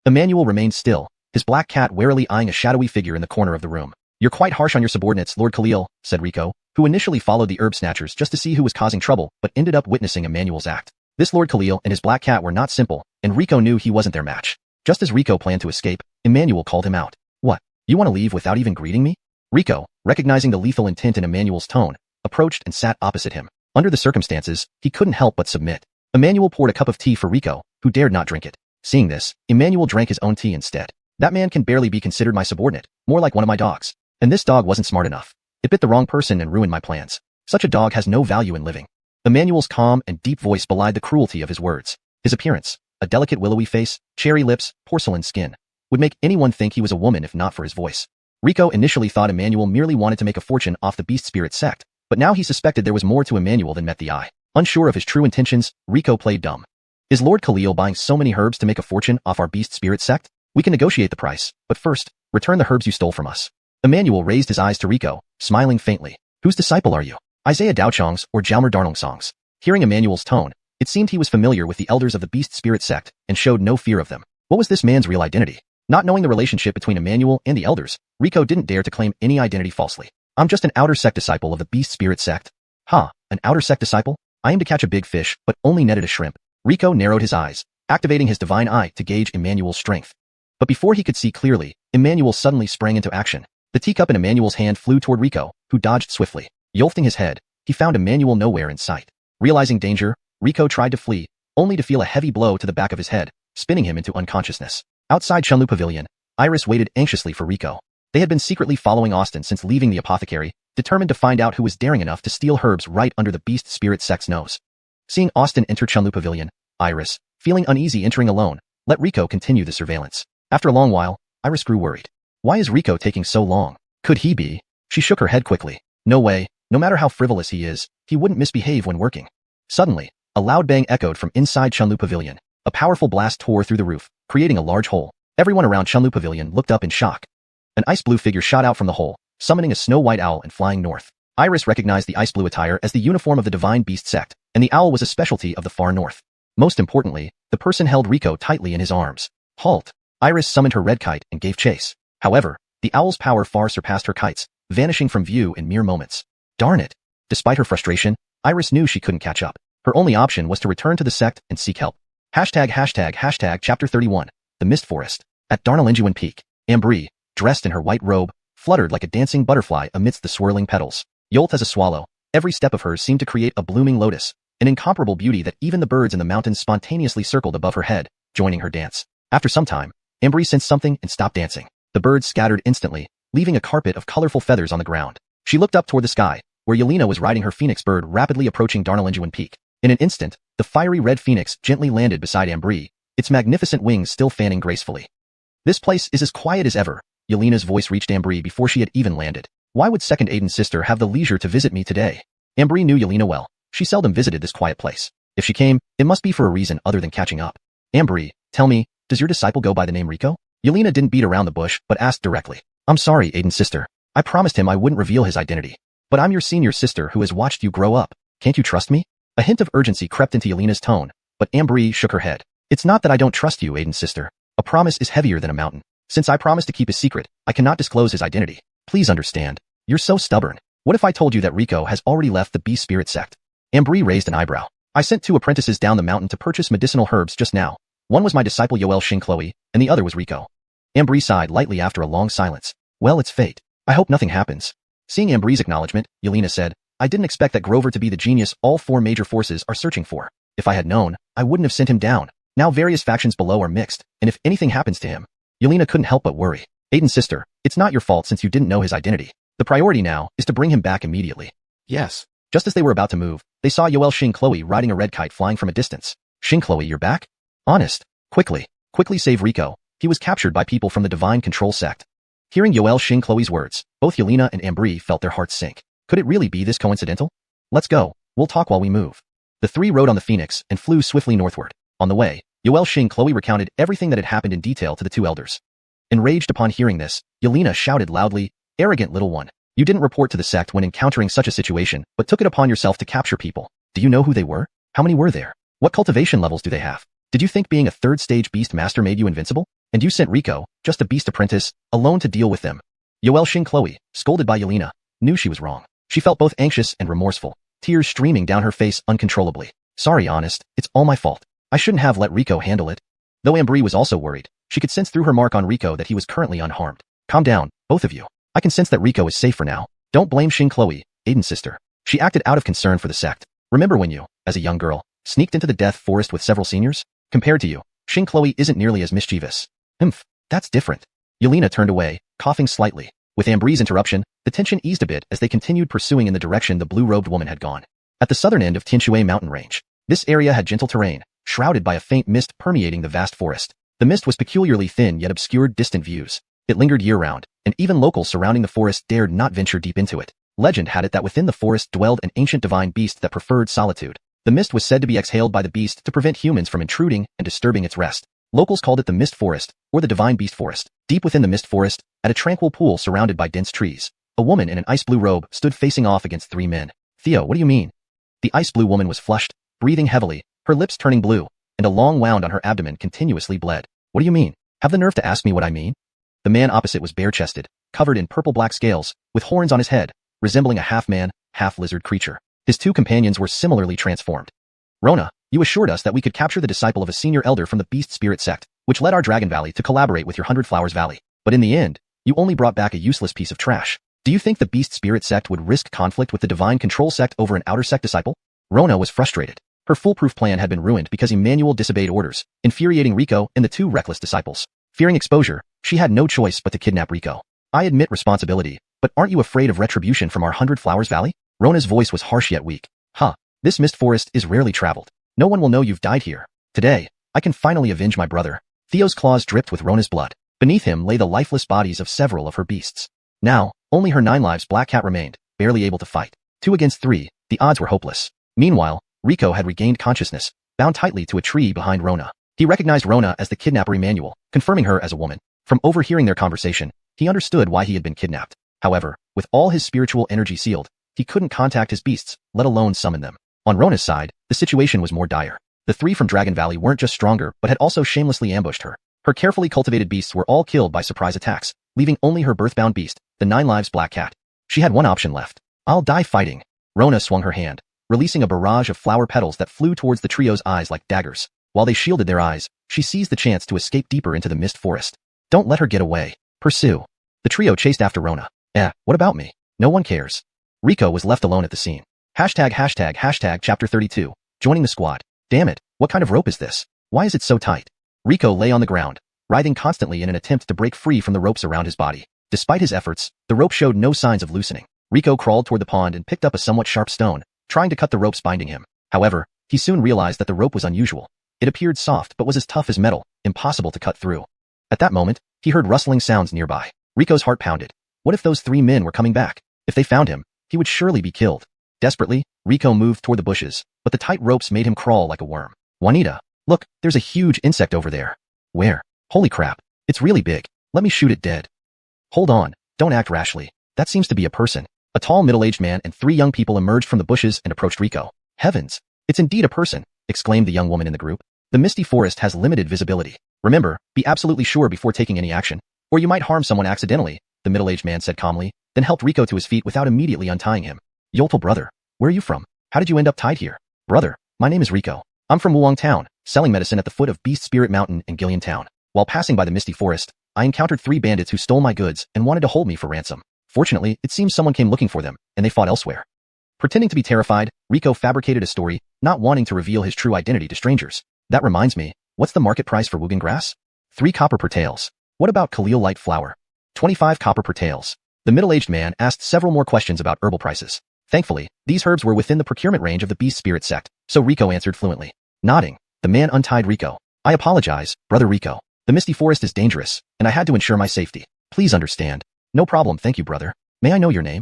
Emmanuel remained still, his black cat warily eyeing a shadowy figure in the corner of the room. You're quite harsh on your subordinates, Lord Khalil, said Rico, who initially followed the herb snatchers just to see who was causing trouble but ended up witnessing Emmanuel's act. This Lord Khalil and his black cat were not simple, and Rico knew he wasn't their match. Just as Rico planned to escape, Emmanuel called him out. What? You want to leave without even greeting me? Rico, recognizing the lethal intent in Emmanuel's tone, approached and sat opposite him. Under the circumstances, he couldn't help but submit. Emmanuel poured a cup of tea for Rico, who dared not drink it. Seeing this, Emmanuel drank his own tea instead. That man can barely be considered my subordinate, more like one of my dogs. And this dog wasn't smart enough. It bit the wrong person and ruined my plans. Such a dog has no value in living. Emmanuel's calm and deep voice belied the cruelty of his words. His appearance, a delicate willowy face, cherry lips, porcelain skin, would make anyone think he was a woman if not for his voice. Rico initially thought Emmanuel merely wanted to make a fortune off the Beast Spirit Sect, but now he suspected there was more to Emmanuel than met the eye. Unsure of his true intentions, Rico played dumb. Is Lord Khalil buying so many herbs to make a fortune off our Beast Spirit Sect? We can negotiate the price, but first, return the herbs you stole from us. Emmanuel raised his eyes to Rico, smiling faintly. Whose disciple are you? Isaiah Daochong's or Jalmer Darnungsong's? Hearing Emmanuel's tone, it seemed he was familiar with the elders of the Beast Spirit Sect and showed no fear of them. What was this man's real identity? Not knowing the relationship between Emmanuel and the elders, Rico didn't dare to claim any identity falsely. I'm just an outer sect disciple of the Beast Spirit Sect. An outer sect disciple? I aim to catch a big fish, but only netted a shrimp. Rico narrowed his eyes, activating his divine eye to gauge Emmanuel's strength. But before he could see clearly, Emmanuel suddenly sprang into action. The teacup in Emmanuel's hand flew toward Rico, who dodged swiftly. Yolfting his head, he found Emmanuel nowhere in sight. Realizing danger, Rico tried to flee, only to feel a heavy blow to the back of his head, spinning him into unconsciousness. Outside Xianlu Pavilion, Iris waited anxiously for Rico. They had been secretly following Austin since leaving the apothecary, determined to find out who was daring enough to steal herbs right under the Beast Spirit Sect's nose. Seeing Austin enter Xianlu Pavilion, Iris, feeling uneasy entering alone, let Rico continue the surveillance. After a long while, Iris grew worried. Why is Rico taking so long? Could he be? She shook her head quickly. No way, no matter how frivolous he is, he wouldn't misbehave when working. Suddenly, a loud bang echoed from inside Xianlu Pavilion. A powerful blast tore through the roof, creating a large hole. Everyone around Xianlu Pavilion looked up in shock. An ice blue figure shot out from the hole, summoning a snow-white owl and flying north. Iris recognized the ice blue attire as the uniform of the Divine Beast Sect, and the owl was a specialty of the far north. Most importantly, the person held Rico tightly in his arms. Halt! Iris summoned her red kite and gave chase. However, the owl's power far surpassed her kite's, vanishing from view in mere moments. Darn it! Despite her frustration, Iris knew she couldn't catch up. Her only option was to return to the sect and seek help. ####Chapter 31. The Mist Forest. At Dongyun Peak, Ambry, dressed in her white robe, fluttered like a dancing butterfly amidst the swirling petals. Yolt as a swallow, every step of hers seemed to create a blooming lotus, an incomparable beauty that even the birds in the mountains spontaneously circled above her head, joining her dance. After some time, Ambry sensed something and stopped dancing. The birds scattered instantly, leaving a carpet of colorful feathers on the ground. She looked up toward the sky, where Yelena was riding her phoenix bird rapidly approaching Dongyun Peak. In an instant, the fiery red phoenix gently landed beside Ambry, its magnificent wings still fanning gracefully. This place is as quiet as ever. Yelena's voice reached Ambry before she had even landed. Why would second Aiden's sister have the leisure to visit me today? Ambry knew Yelena well. She seldom visited this quiet place. If she came, it must be for a reason other than catching up. Ambry, tell me, does your disciple go by the name Rico? Yelena didn't beat around the bush, but asked directly. I'm sorry, Aiden's sister. I promised him I wouldn't reveal his identity. But I'm your senior sister who has watched you grow up. Can't you trust me? A hint of urgency crept into Yelena's tone, but Ambry shook her head. It's not that I don't trust you, Aiden's sister. A promise is heavier than a mountain. Since I promised to keep his secret, I cannot disclose his identity. Please understand. You're so stubborn. What if I told you that Rico has already left the Beast Spirit Sect? Ambry raised an eyebrow. I sent 2 apprentices down the mountain to purchase medicinal herbs just now. One was my disciple Yoel Xing Chloe, and the other was Rico. Ambry sighed lightly after a long silence. Well, it's fate. I hope nothing happens. Seeing Ambry's acknowledgement, Yelena said, I didn't expect that Grover to be the genius all 4 major forces are searching for. If I had known, I wouldn't have sent him down. Now various factions below are mixed, and if anything happens to him, Yelena couldn't help but worry. Aiden's sister, it's not your fault since you didn't know his identity. The priority now is to bring him back immediately. Yes. Just as they were about to move, they saw Yoel Xing Chloe riding a red kite flying from a distance. Xing Chloe, you're back? Honest. Quickly save Rico. He was captured by people from the Divine Control Sect. Hearing Yoel Xing Chloe's words, both Yelena and Ambry felt their hearts sink. Could it really be this coincidental? Let's go. We'll talk while we move. The 3 rode on the Phoenix and flew swiftly northward. On the way, Yoel Xing Chloe recounted everything that had happened in detail to the 2 elders. Enraged upon hearing this, Yelena shouted loudly, Arrogant little one. You didn't report to the sect when encountering such a situation, but took it upon yourself to capture people. Do you know who they were? How many were there? What cultivation levels do they have? Did you think being a 3rd stage beast master made you invincible? And you sent Rico, just a beast apprentice, alone to deal with them. Yoel Xing Chloe, scolded by Yelena, knew she was wrong. She felt both anxious and remorseful, tears streaming down her face uncontrollably. Sorry, honest, it's all my fault. I shouldn't have let Rico handle it. Though Ambry was also worried, she could sense through her mark on Rico that he was currently unharmed. Calm down, both of you. I can sense that Rico is safe for now. Don't blame Xing Chloe, Aiden's sister. She acted out of concern for the sect. Remember when you, as a young girl, sneaked into the death forest with several seniors? Compared to you, Xing Chloe isn't nearly as mischievous. That's different. Yelena turned away, coughing slightly. With Ambry's interruption, the tension eased a bit as they continued pursuing in the direction the blue-robed woman had gone. At the southern end of Tianshui mountain range, this area had gentle terrain, shrouded by a faint mist permeating the vast forest. The mist was peculiarly thin yet obscured distant views. It lingered year-round, and even locals surrounding the forest dared not venture deep into it. Legend had it that within the forest dwelled an ancient divine beast that preferred solitude. The mist was said to be exhaled by the beast to prevent humans from intruding and disturbing its rest. Locals called it the Mist Forest, or the Divine Beast Forest. Deep within the Mist Forest, at a tranquil pool surrounded by dense trees, a woman in an ice-blue robe stood facing off against three men. Theo, what do you mean? The ice-blue woman was flushed, breathing heavily, her lips turning blue, and a long wound on her abdomen continuously bled. What do you mean? Have the nerve to ask me what I mean? The man opposite was bare-chested, covered in purple-black scales, with horns on his head, resembling a half-man, half-lizard creature. His two companions were similarly transformed. Rona, you assured us that we could capture the disciple of a senior elder from the Beast Spirit Sect, which led our Dragon Valley to collaborate with your Hundred Flowers Valley. But in the end, you only brought back a useless piece of trash. Do you think the Beast Spirit Sect would risk conflict with the Divine Control Sect over an outer sect disciple? Rona was frustrated. Her foolproof plan had been ruined because Emmanuel disobeyed orders, infuriating Rico and the two reckless disciples. Fearing exposure, she had no choice but to kidnap Rico. I admit responsibility, but aren't you afraid of retribution from our Hundred Flowers Valley? Rona's voice was harsh yet weak. This mist forest is rarely traveled. No one will know you've died here. Today, I can finally avenge my brother. Theo's claws dripped with Rona's blood. Beneath him lay the lifeless bodies of several of her beasts. Now, only her 9 lives black cat remained, barely able to fight. 2 against 3, the odds were hopeless. Meanwhile, Rico had regained consciousness, bound tightly to a tree behind Rona. He recognized Rona as the kidnapper Emmanuel, confirming her as a woman. From overhearing their conversation, he understood why he had been kidnapped. However, with all his spiritual energy sealed, he couldn't contact his beasts, let alone summon them. On Rona's side, the situation was more dire. The 3 from Dragon Valley weren't just stronger, but had also shamelessly ambushed her. Her carefully cultivated beasts were all killed by surprise attacks, leaving only her birthbound beast, the 9 lives black cat. She had one option left. I'll die fighting. Rona swung her hand, releasing a barrage of flower petals that flew towards the trio's eyes like daggers. While they shielded their eyes, she seized the chance to escape deeper into the mist forest. Don't let her get away. Pursue. The trio chased after Rona. What about me? No one cares. Rico was left alone at the scene. ####Chapter 32. Joining the squad. Damn it, what kind of rope is this? Why is it so tight? Rico lay on the ground, writhing constantly in an attempt to break free from the ropes around his body. Despite his efforts, the rope showed no signs of loosening. Rico crawled toward the pond and picked up a somewhat sharp stone, trying to cut the ropes binding him. However, he soon realized that the rope was unusual. It appeared soft but was as tough as metal, impossible to cut through. At that moment, he heard rustling sounds nearby. Rico's heart pounded. What if those 3 men were coming back? If they found him, he would surely be killed. Desperately, Rico moved toward the bushes, but the tight ropes made him crawl like a worm. Juanita, look, there's a huge insect over there. Where? Holy crap, it's really big. Let me shoot it dead. Hold on, don't act rashly. That seems to be a person. A tall middle-aged man and 3 young people emerged from the bushes and approached Rico. Heavens, it's indeed a person, exclaimed the young woman in the group. The misty forest has limited visibility. Remember, be absolutely sure before taking any action, or you might harm someone accidentally, the middle-aged man said calmly, then helped Rico to his feet without immediately untying him. Yoltal brother, where are you from? How did you end up tied here? Brother, my name is Rico. I'm from Wuong Town, selling medicine at the foot of Beast Spirit Mountain in Gillian Town. While passing by the misty forest, I encountered 3 bandits who stole my goods and wanted to hold me for ransom. Fortunately, it seems someone came looking for them, and they fought elsewhere. Pretending to be terrified, Rico fabricated a story, not wanting to reveal his true identity to strangers. That reminds me, what's the market price for Wugan grass? 3 copper per taels. What about Khalil light flower? 25 copper per taels. The middle-aged man asked several more questions about herbal prices. Thankfully, these herbs were within the procurement range of the Beast Spirit Sect, so Rico answered fluently. Nodding, the man untied Rico. I apologize, brother Rico. The misty forest is dangerous, and I had to ensure my safety. Please understand. No problem, thank you, brother. May I know your name?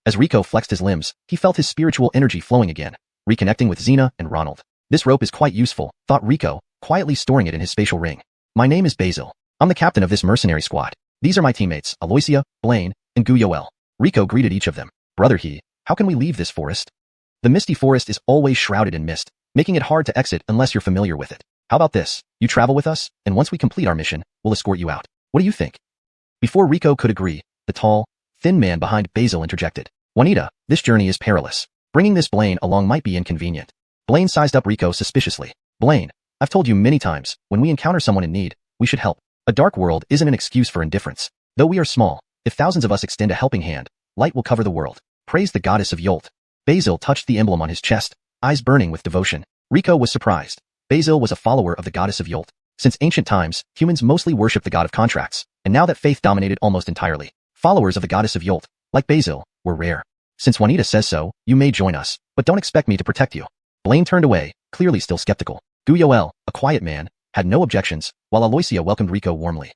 As Rico flexed his limbs, he felt his spiritual energy flowing again, reconnecting with Xena and Ronald. This rope is quite useful, thought Rico, quietly storing it in his spatial ring. My name is Basil. I'm the captain of this mercenary squad. These are my teammates, Aloysia, Blaine, and Guyoel. Rico greeted each of them. Brother how can we leave this forest? The misty forest is always shrouded in mist, making it hard to exit unless you're familiar with it. How about this? You travel with us, and once we complete our mission, we'll escort you out. What do you think? Before Rico could agree, the The tall, thin man behind Basil interjected. Juanita, this journey is perilous. Bringing this Blaine along might be inconvenient. Blaine sized up Rico suspiciously. Blaine, I've told you many times, when we encounter someone in need, we should help. A dark world isn't an excuse for indifference. Though we are small, if thousands of us extend a helping hand, light will cover the world. Praise the goddess of Yolt. Basil touched the emblem on his chest, eyes burning with devotion. Rico was surprised. Basil was a follower of the goddess of Yolt. Since ancient times, humans mostly worshipped the god of contracts, and now that faith dominated almost entirely, followers of the goddess of Yolt, like Basil, were rare. Since Juanita says so, you may join us, but don't expect me to protect you. Blaine turned away, clearly still skeptical. Guyoel, a quiet man, had no objections, while Aloysia welcomed Rico warmly.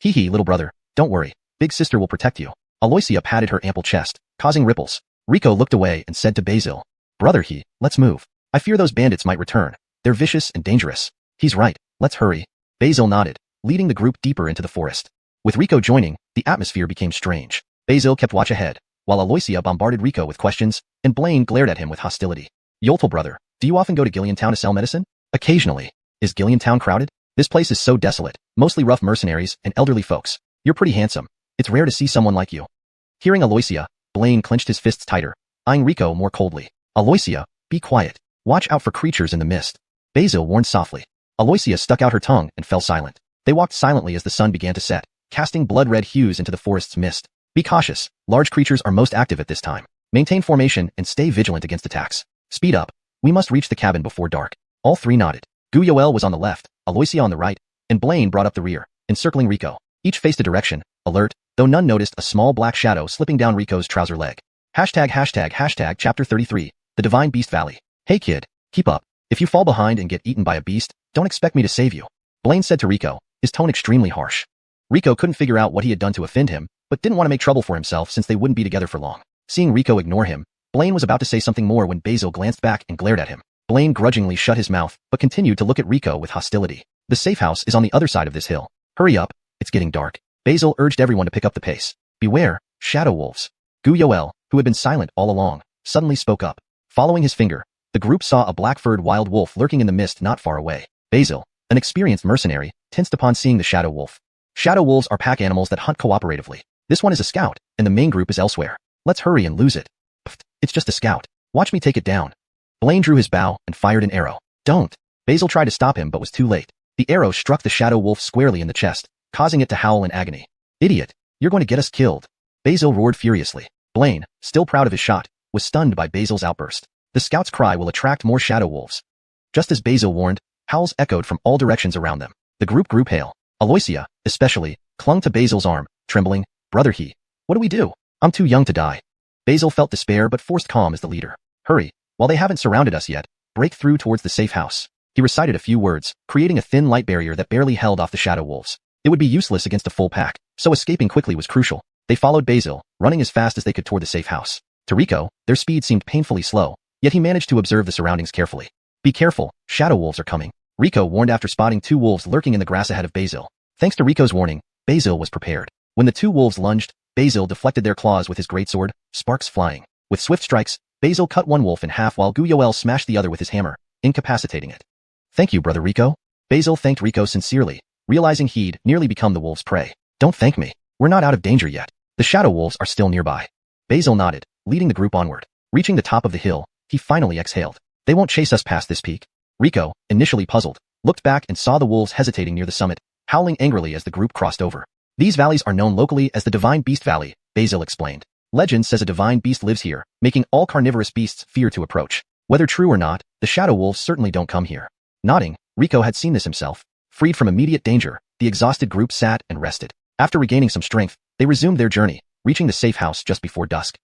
Hee little brother, don't worry, big sister will protect you. Aloysia patted her ample chest, causing ripples. Rico looked away and said to Basil, Brother let's move. I fear those bandits might return. They're vicious and dangerous. He's right, let's hurry. Basil nodded, leading the group deeper into the forest. With Rico joining, the atmosphere became strange. Basil kept watch ahead, while Aloysia bombarded Rico with questions, and Blaine glared at him with hostility. Yoltal brother, do you often go to Gillian Town to sell medicine? Occasionally. Is Gillian Town crowded? This place is so desolate, mostly rough mercenaries and elderly folks. You're pretty handsome. It's rare to see someone like you. Hearing Aloysia, Blaine clenched his fists tighter, eyeing Rico more coldly. Aloysia, be quiet. Watch out for creatures in the mist. Basil warned softly. Aloysia stuck out her tongue and fell silent. They walked silently as the sun began to set, casting blood-red hues into the forest's mist. Be cautious. Large creatures are most active at this time. Maintain formation and stay vigilant against attacks. Speed up. We must reach the cabin before dark. All three nodded. Guyoel was on the left, Aloysia on the right, and Blaine brought up the rear, encircling Rico. Each faced a direction, alert, though none noticed a small black shadow slipping down Rico's trouser leg. ##### Chapter 33, The Divine Beast Valley. Hey kid, keep up. If you fall behind and get eaten by a beast, don't expect me to save you. Blaine said to Rico, his tone extremely harsh. Rico couldn't figure out what he had done to offend him, but didn't want to make trouble for himself since they wouldn't be together for long. Seeing Rico ignore him, Blaine was about to say something more when Basil glanced back and glared at him. Blaine grudgingly shut his mouth, but continued to look at Rico with hostility. The safe house is on the other side of this hill. Hurry up, it's getting dark. Basil urged everyone to pick up the pace. Beware, shadow wolves. Guyoel, who had been silent all along, suddenly spoke up. Following his finger, the group saw a black-furred wild wolf lurking in the mist not far away. Basil, an experienced mercenary, tensed upon seeing the shadow wolf. Shadow wolves are pack animals that hunt cooperatively. This one is a scout, and the main group is elsewhere. Let's hurry and lose it. Pfft, it's just a scout. Watch me take it down. Blaine drew his bow and fired an arrow. Don't. Basil tried to stop him but was too late. The arrow struck the shadow wolf squarely in the chest, causing it to howl in agony. Idiot, you're going to get us killed. Basil roared furiously. Blaine, still proud of his shot, was stunned by Basil's outburst. The scout's cry will attract more shadow wolves. Just as Basil warned, howls echoed from all directions around them. The group grew pale. Aloysia, especially, clung to Basil's arm, trembling. Brother what do we do? I'm too young to die. Basil felt despair but forced calm as the leader. Hurry, while they haven't surrounded us yet, break through towards the safe house. He recited a few words, creating a thin light barrier that barely held off the shadow wolves. It would be useless against a full pack, so escaping quickly was crucial. They followed Basil, running as fast as they could toward the safe house. To Rico, their speed seemed painfully slow, yet he managed to observe the surroundings carefully. Be careful, shadow wolves are coming. Rico warned after spotting two wolves lurking in the grass ahead of Basil. Thanks to Rico's warning, Basil was prepared. When the two wolves lunged, Basil deflected their claws with his greatsword, sparks flying. With swift strikes, Basil cut one wolf in half while Guyoel smashed the other with his hammer, incapacitating it. Thank you, brother Rico. Basil thanked Rico sincerely, realizing he'd nearly become the wolf's prey. Don't thank me. We're not out of danger yet. The shadow wolves are still nearby. Basil nodded, leading the group onward. Reaching the top of the hill, he finally exhaled. They won't chase us past this peak. Rico, initially puzzled, looked back and saw the wolves hesitating near the summit, howling angrily as the group crossed over. These valleys are known locally as the Divine Beast Valley, Basil explained. Legend says a divine beast lives here, making all carnivorous beasts fear to approach. Whether true or not, the shadow wolves certainly don't come here. Nodding, Rico had seen this himself. Freed from immediate danger, the exhausted group sat and rested. After regaining some strength, they resumed their journey, reaching the safe house just before dusk.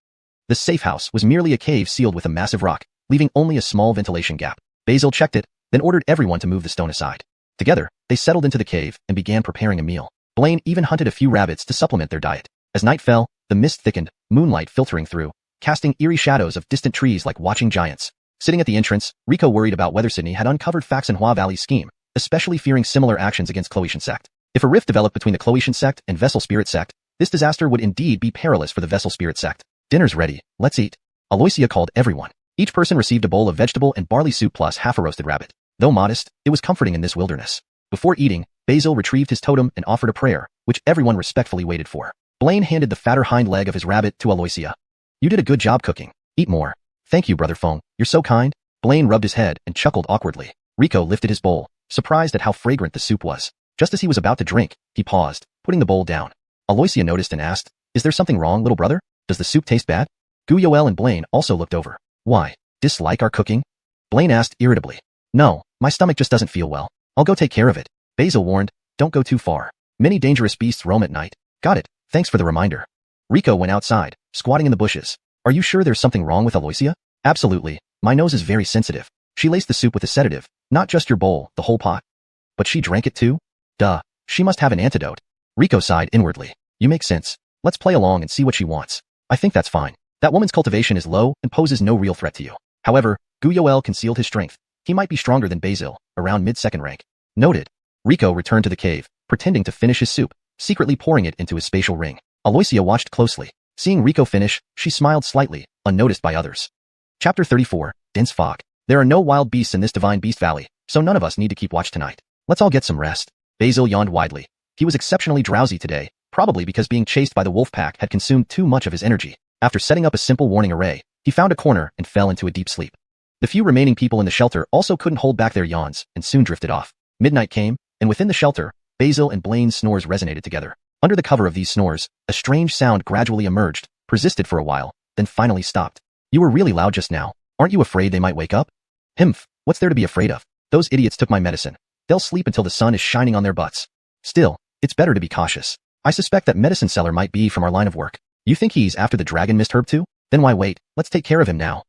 The safe house was merely a cave sealed with a massive rock, leaving only a small ventilation gap. Basil checked it, then ordered everyone to move the stone aside. Together, they settled into the cave and began preparing a meal. Blaine even hunted a few rabbits to supplement their diet. As night fell, the mist thickened, moonlight filtering through, casting eerie shadows of distant trees like watching giants. Sitting at the entrance, Rico worried about whether Sydney had uncovered Xuanhuan Valley's scheme, especially fearing similar actions against Xianxia Sect. If a rift developed between the Xianxia Sect and Vessel Spirit Sect, this disaster would indeed be perilous for the Vessel Spirit Sect. Dinner's ready, let's eat. Aloysia called everyone. Each person received a bowl of vegetable and barley soup plus half a roasted rabbit. Though modest, it was comforting in this wilderness. Before eating, Basil retrieved his totem and offered a prayer, which everyone respectfully waited for. Blaine handed the fatter hind leg of his rabbit to Aloysia. You did a good job cooking. Eat more. Thank you, Brother Feng. You're so kind. Blaine rubbed his head and chuckled awkwardly. Rico lifted his bowl, surprised at how fragrant the soup was. Just as he was about to drink, he paused, putting the bowl down. Aloysia noticed and asked, Is there something wrong, little brother? Does the soup taste bad? Guyoel and Blaine also looked over. Why? Dislike our cooking? Blaine asked irritably. No, my stomach just doesn't feel well. I'll go take care of it. Basil warned, Don't go too far. Many dangerous beasts roam at night. Got it. Thanks for the reminder. Rico went outside, squatting in the bushes. Are you sure there's something wrong with Aloysia? Absolutely. My nose is very sensitive. She laced the soup with a sedative. Not just your bowl, the whole pot. But she drank it too? Duh. She must have an antidote. Rico sighed inwardly. You make sense. Let's play along and see what she wants. I think that's fine. That woman's cultivation is low and poses no real threat to you. However, Guyoel concealed his strength. He might be stronger than Basil, around mid-second rank. Noted. Rico returned to the cave, pretending to finish his soup, secretly pouring it into his spatial ring. Aloysia watched closely. Seeing Rico finish, she smiled slightly, unnoticed by others. Chapter 34, Dense Fog. There are no wild beasts in this divine beast valley, so none of us need to keep watch tonight. Let's all get some rest. Basil yawned widely. He was exceptionally drowsy today, probably because being chased by the wolf pack had consumed too much of his energy. After setting up a simple warning array, he found a corner and fell into a deep sleep. The few remaining people in the shelter also couldn't hold back their yawns and soon drifted off. Midnight came, and within the shelter, Basil and Blaine's snores resonated together. Under the cover of these snores, a strange sound gradually emerged, persisted for a while, then finally stopped. You were really loud just now. Aren't you afraid they might wake up? Himph, what's there to be afraid of? Those idiots took my medicine. They'll sleep until the sun is shining on their butts. Still, it's better to be cautious. I suspect that medicine seller might be from our line of work. You think he's after the dragon mist herb too? Then why wait? Let's take care of him now.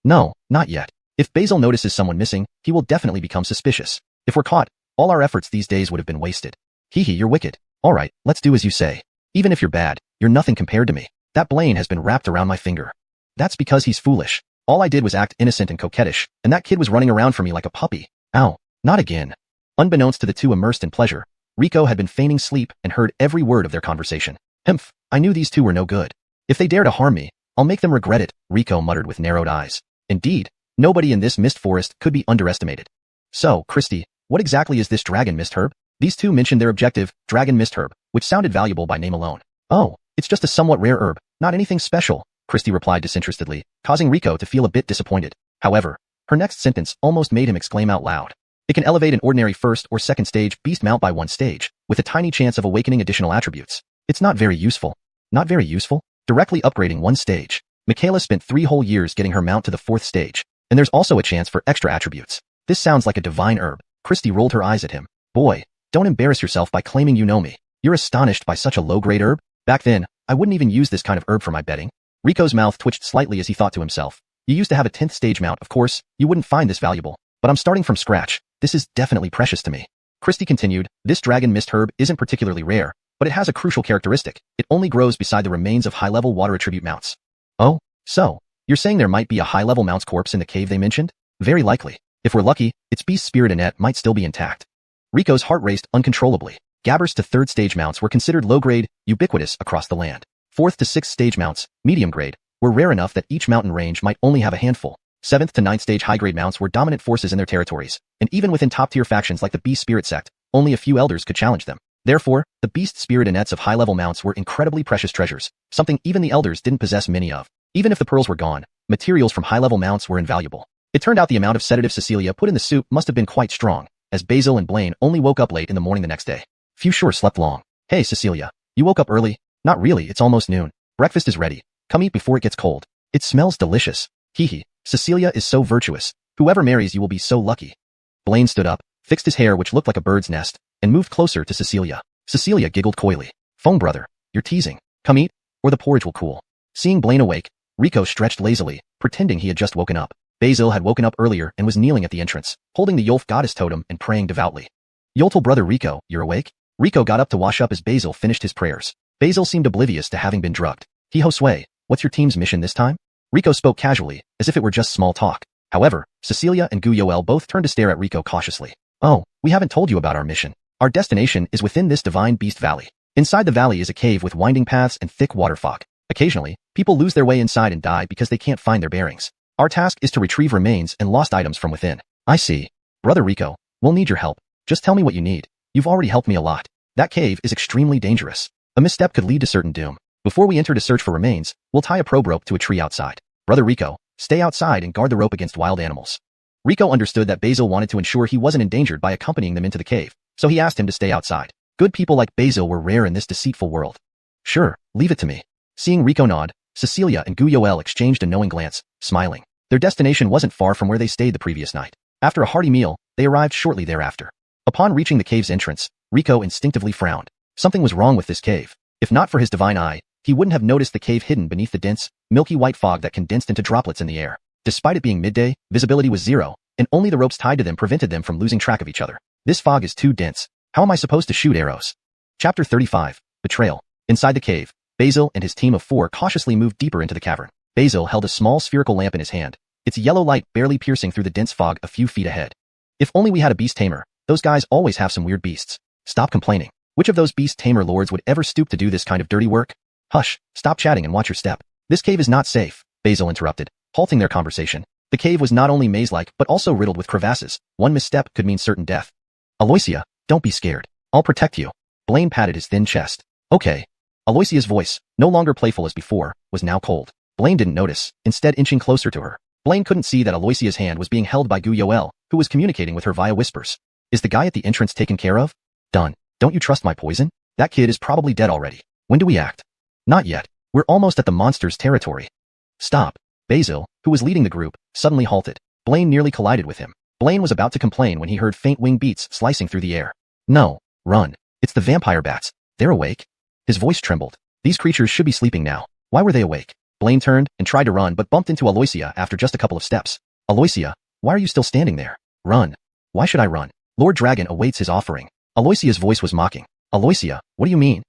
No, not yet. If Basil notices someone missing, he will definitely become suspicious. If we're caught, all our efforts these days would have been wasted. Hee hee, you're wicked. All right, let's do as you say. Even if you're bad, you're nothing compared to me. That Blaine has been wrapped around my finger. That's because he's foolish. All I did was act innocent and coquettish, and that kid was running around for me like a puppy. Ow, not again. Unbeknownst to the two immersed in pleasure, Rico had been feigning sleep and heard every word of their conversation. Himph, I knew these two were no good. If they dare to harm me, I'll make them regret it, Rico muttered with narrowed eyes. Indeed, nobody in this mist forest could be underestimated. So, Christy, what exactly is this dragon mist herb? These two mentioned their objective, dragon mist herb, which sounded valuable by name alone. Oh, it's just a somewhat rare herb, not anything special, Christy replied disinterestedly, causing Rico to feel a bit disappointed. However, her next sentence almost made him exclaim out loud. It can elevate an ordinary first or second stage beast mount by one stage, with a tiny chance of awakening additional attributes. It's not very useful. Not very useful? Directly upgrading one stage. Michaela spent 3 whole years getting her mount to the 4th stage, and there's also a chance for extra attributes. This sounds like a divine herb. Christy rolled her eyes at him. Boy, don't embarrass yourself by claiming you know me. You're astonished by such a low-grade herb? Back then, I wouldn't even use this kind of herb for my bedding. Rico's mouth twitched slightly as he thought to himself. You used to have a 10th stage mount, of course, you wouldn't find this valuable. But I'm starting from scratch. This is definitely precious to me. Christy continued, this dragon mist herb isn't particularly rare, but it has a crucial characteristic. It only grows beside the remains of high-level water attribute mounts. Oh, so, you're saying there might be a high-level mount's corpse in the cave they mentioned? Very likely. If we're lucky, its Beast Spirit Sect might still be intact. Rico's heart raced uncontrollably. Gabbers to 3rd stage mounts were considered low-grade, ubiquitous across the land. 4th to 6th stage mounts, medium grade, were rare enough that each mountain range might only have a handful. 7th to 9th stage high-grade mounts were dominant forces in their territories, and even within top-tier factions like the Beast Spirit Sect, only a few elders could challenge them. Therefore, the Beast Spirit Sect of high-level mounts were incredibly precious treasures, something even the elders didn't possess many of. Even if the pearls were gone, materials from high-level mounts were invaluable. It turned out the amount of sedative Cecilia put in the soup must have been quite strong, as Basil and Blaine only woke up late in the morning the next day. Few sure slept long. Hey Cecilia, you woke up early? Not really, it's almost noon. Breakfast is ready. Come eat before it gets cold. It smells delicious. Hee hee. Cecilia is so virtuous. Whoever marries you will be so lucky. Blaine stood up, fixed his hair which looked like a bird's nest, and moved closer to Cecilia. Cecilia giggled coyly. Phone brother, you're teasing. Come eat, or the porridge will cool. Seeing Blaine awake, Rico stretched lazily, pretending he had just woken up. Basil had woken up earlier and was kneeling at the entrance, holding the Yolf goddess totem and praying devoutly. Yoltal brother Rico, you're awake? Rico got up to wash up as Basil finished his prayers. Basil seemed oblivious to having been drugged. Josue, what's your team's mission this time? Rico spoke casually, as if it were just small talk. However, Cecilia and Guyoel both turned to stare at Rico cautiously. Oh, we haven't told you about our mission. Our destination is within this divine beast valley. Inside the valley is a cave with winding paths and thick water fog. Occasionally, people lose their way inside and die because they can't find their bearings. Our task is to retrieve remains and lost items from within. I see. Brother Rico, we'll need your help. Just tell me what you need. You've already helped me a lot. That cave is extremely dangerous. A misstep could lead to certain doom. Before we enter to search for remains, we'll tie a probe rope to a tree outside. Brother Rico, stay outside and guard the rope against wild animals. Rico understood that Basil wanted to ensure he wasn't endangered by accompanying them into the cave, so he asked him to stay outside. Good people like Basil were rare in this deceitful world. Sure, leave it to me. Seeing Rico nod, Cecilia and Guyoel exchanged a knowing glance, smiling. Their destination wasn't far from where they stayed the previous night. After a hearty meal, they arrived shortly thereafter. Upon reaching the cave's entrance, Rico instinctively frowned. Something was wrong with this cave. If not for his divine eye, he wouldn't have noticed the cave hidden beneath the dense, milky white fog that condensed into droplets in the air. Despite it being midday, visibility was zero, and only the ropes tied to them prevented them from losing track of each other. This fog is too dense. How am I supposed to shoot arrows? Chapter 35, Betrayal. Inside the cave, Basil and his team of 4 cautiously moved deeper into the cavern. Basil held a small spherical lamp in his hand, its yellow light barely piercing through the dense fog a few feet ahead. If only we had a beast tamer. Those guys always have some weird beasts. Stop complaining. Which of those beast tamer lords would ever stoop to do this kind of dirty work? Hush, stop chatting and watch your step. This cave is not safe, Basil interrupted, halting their conversation. The cave was not only maze-like but also riddled with crevasses. One misstep could mean certain death. Aloysia, don't be scared. I'll protect you. Blaine patted his thin chest. Okay. Aloysia's voice, no longer playful as before, was now cold. Blaine didn't notice, instead inching closer to her. Blaine couldn't see that Aloysia's hand was being held by Guyoel, who was communicating with her via whispers. Is the guy at the entrance taken care of? Done. Don't you trust my poison? That kid is probably dead already. When do we act? Not yet. We're almost at the monster's territory. Stop. Basil, who was leading the group, suddenly halted. Blaine nearly collided with him. Blaine was about to complain when he heard faint wing beats slicing through the air. No. Run. It's the vampire bats. They're awake. His voice trembled. These creatures should be sleeping now. Why were they awake? Blaine turned and tried to run but bumped into Aloysia after just a couple of steps. Aloysia, why are you still standing there? Run. Why should I run? Lord Dragon awaits his offering. Aloysia's voice was mocking. Aloysia, what do you mean?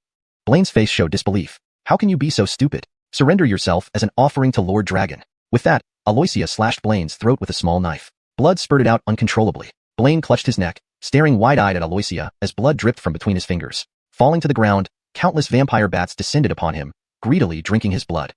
Blaine's face showed disbelief. How can you be so stupid? Surrender yourself as an offering to Lord Dragon. With that, Aloysia slashed Blaine's throat with a small knife. Blood spurted out uncontrollably. Blaine clutched his neck, staring wide-eyed at Aloysia as blood dripped from between his fingers. Falling to the ground, countless vampire bats descended upon him, greedily drinking his blood.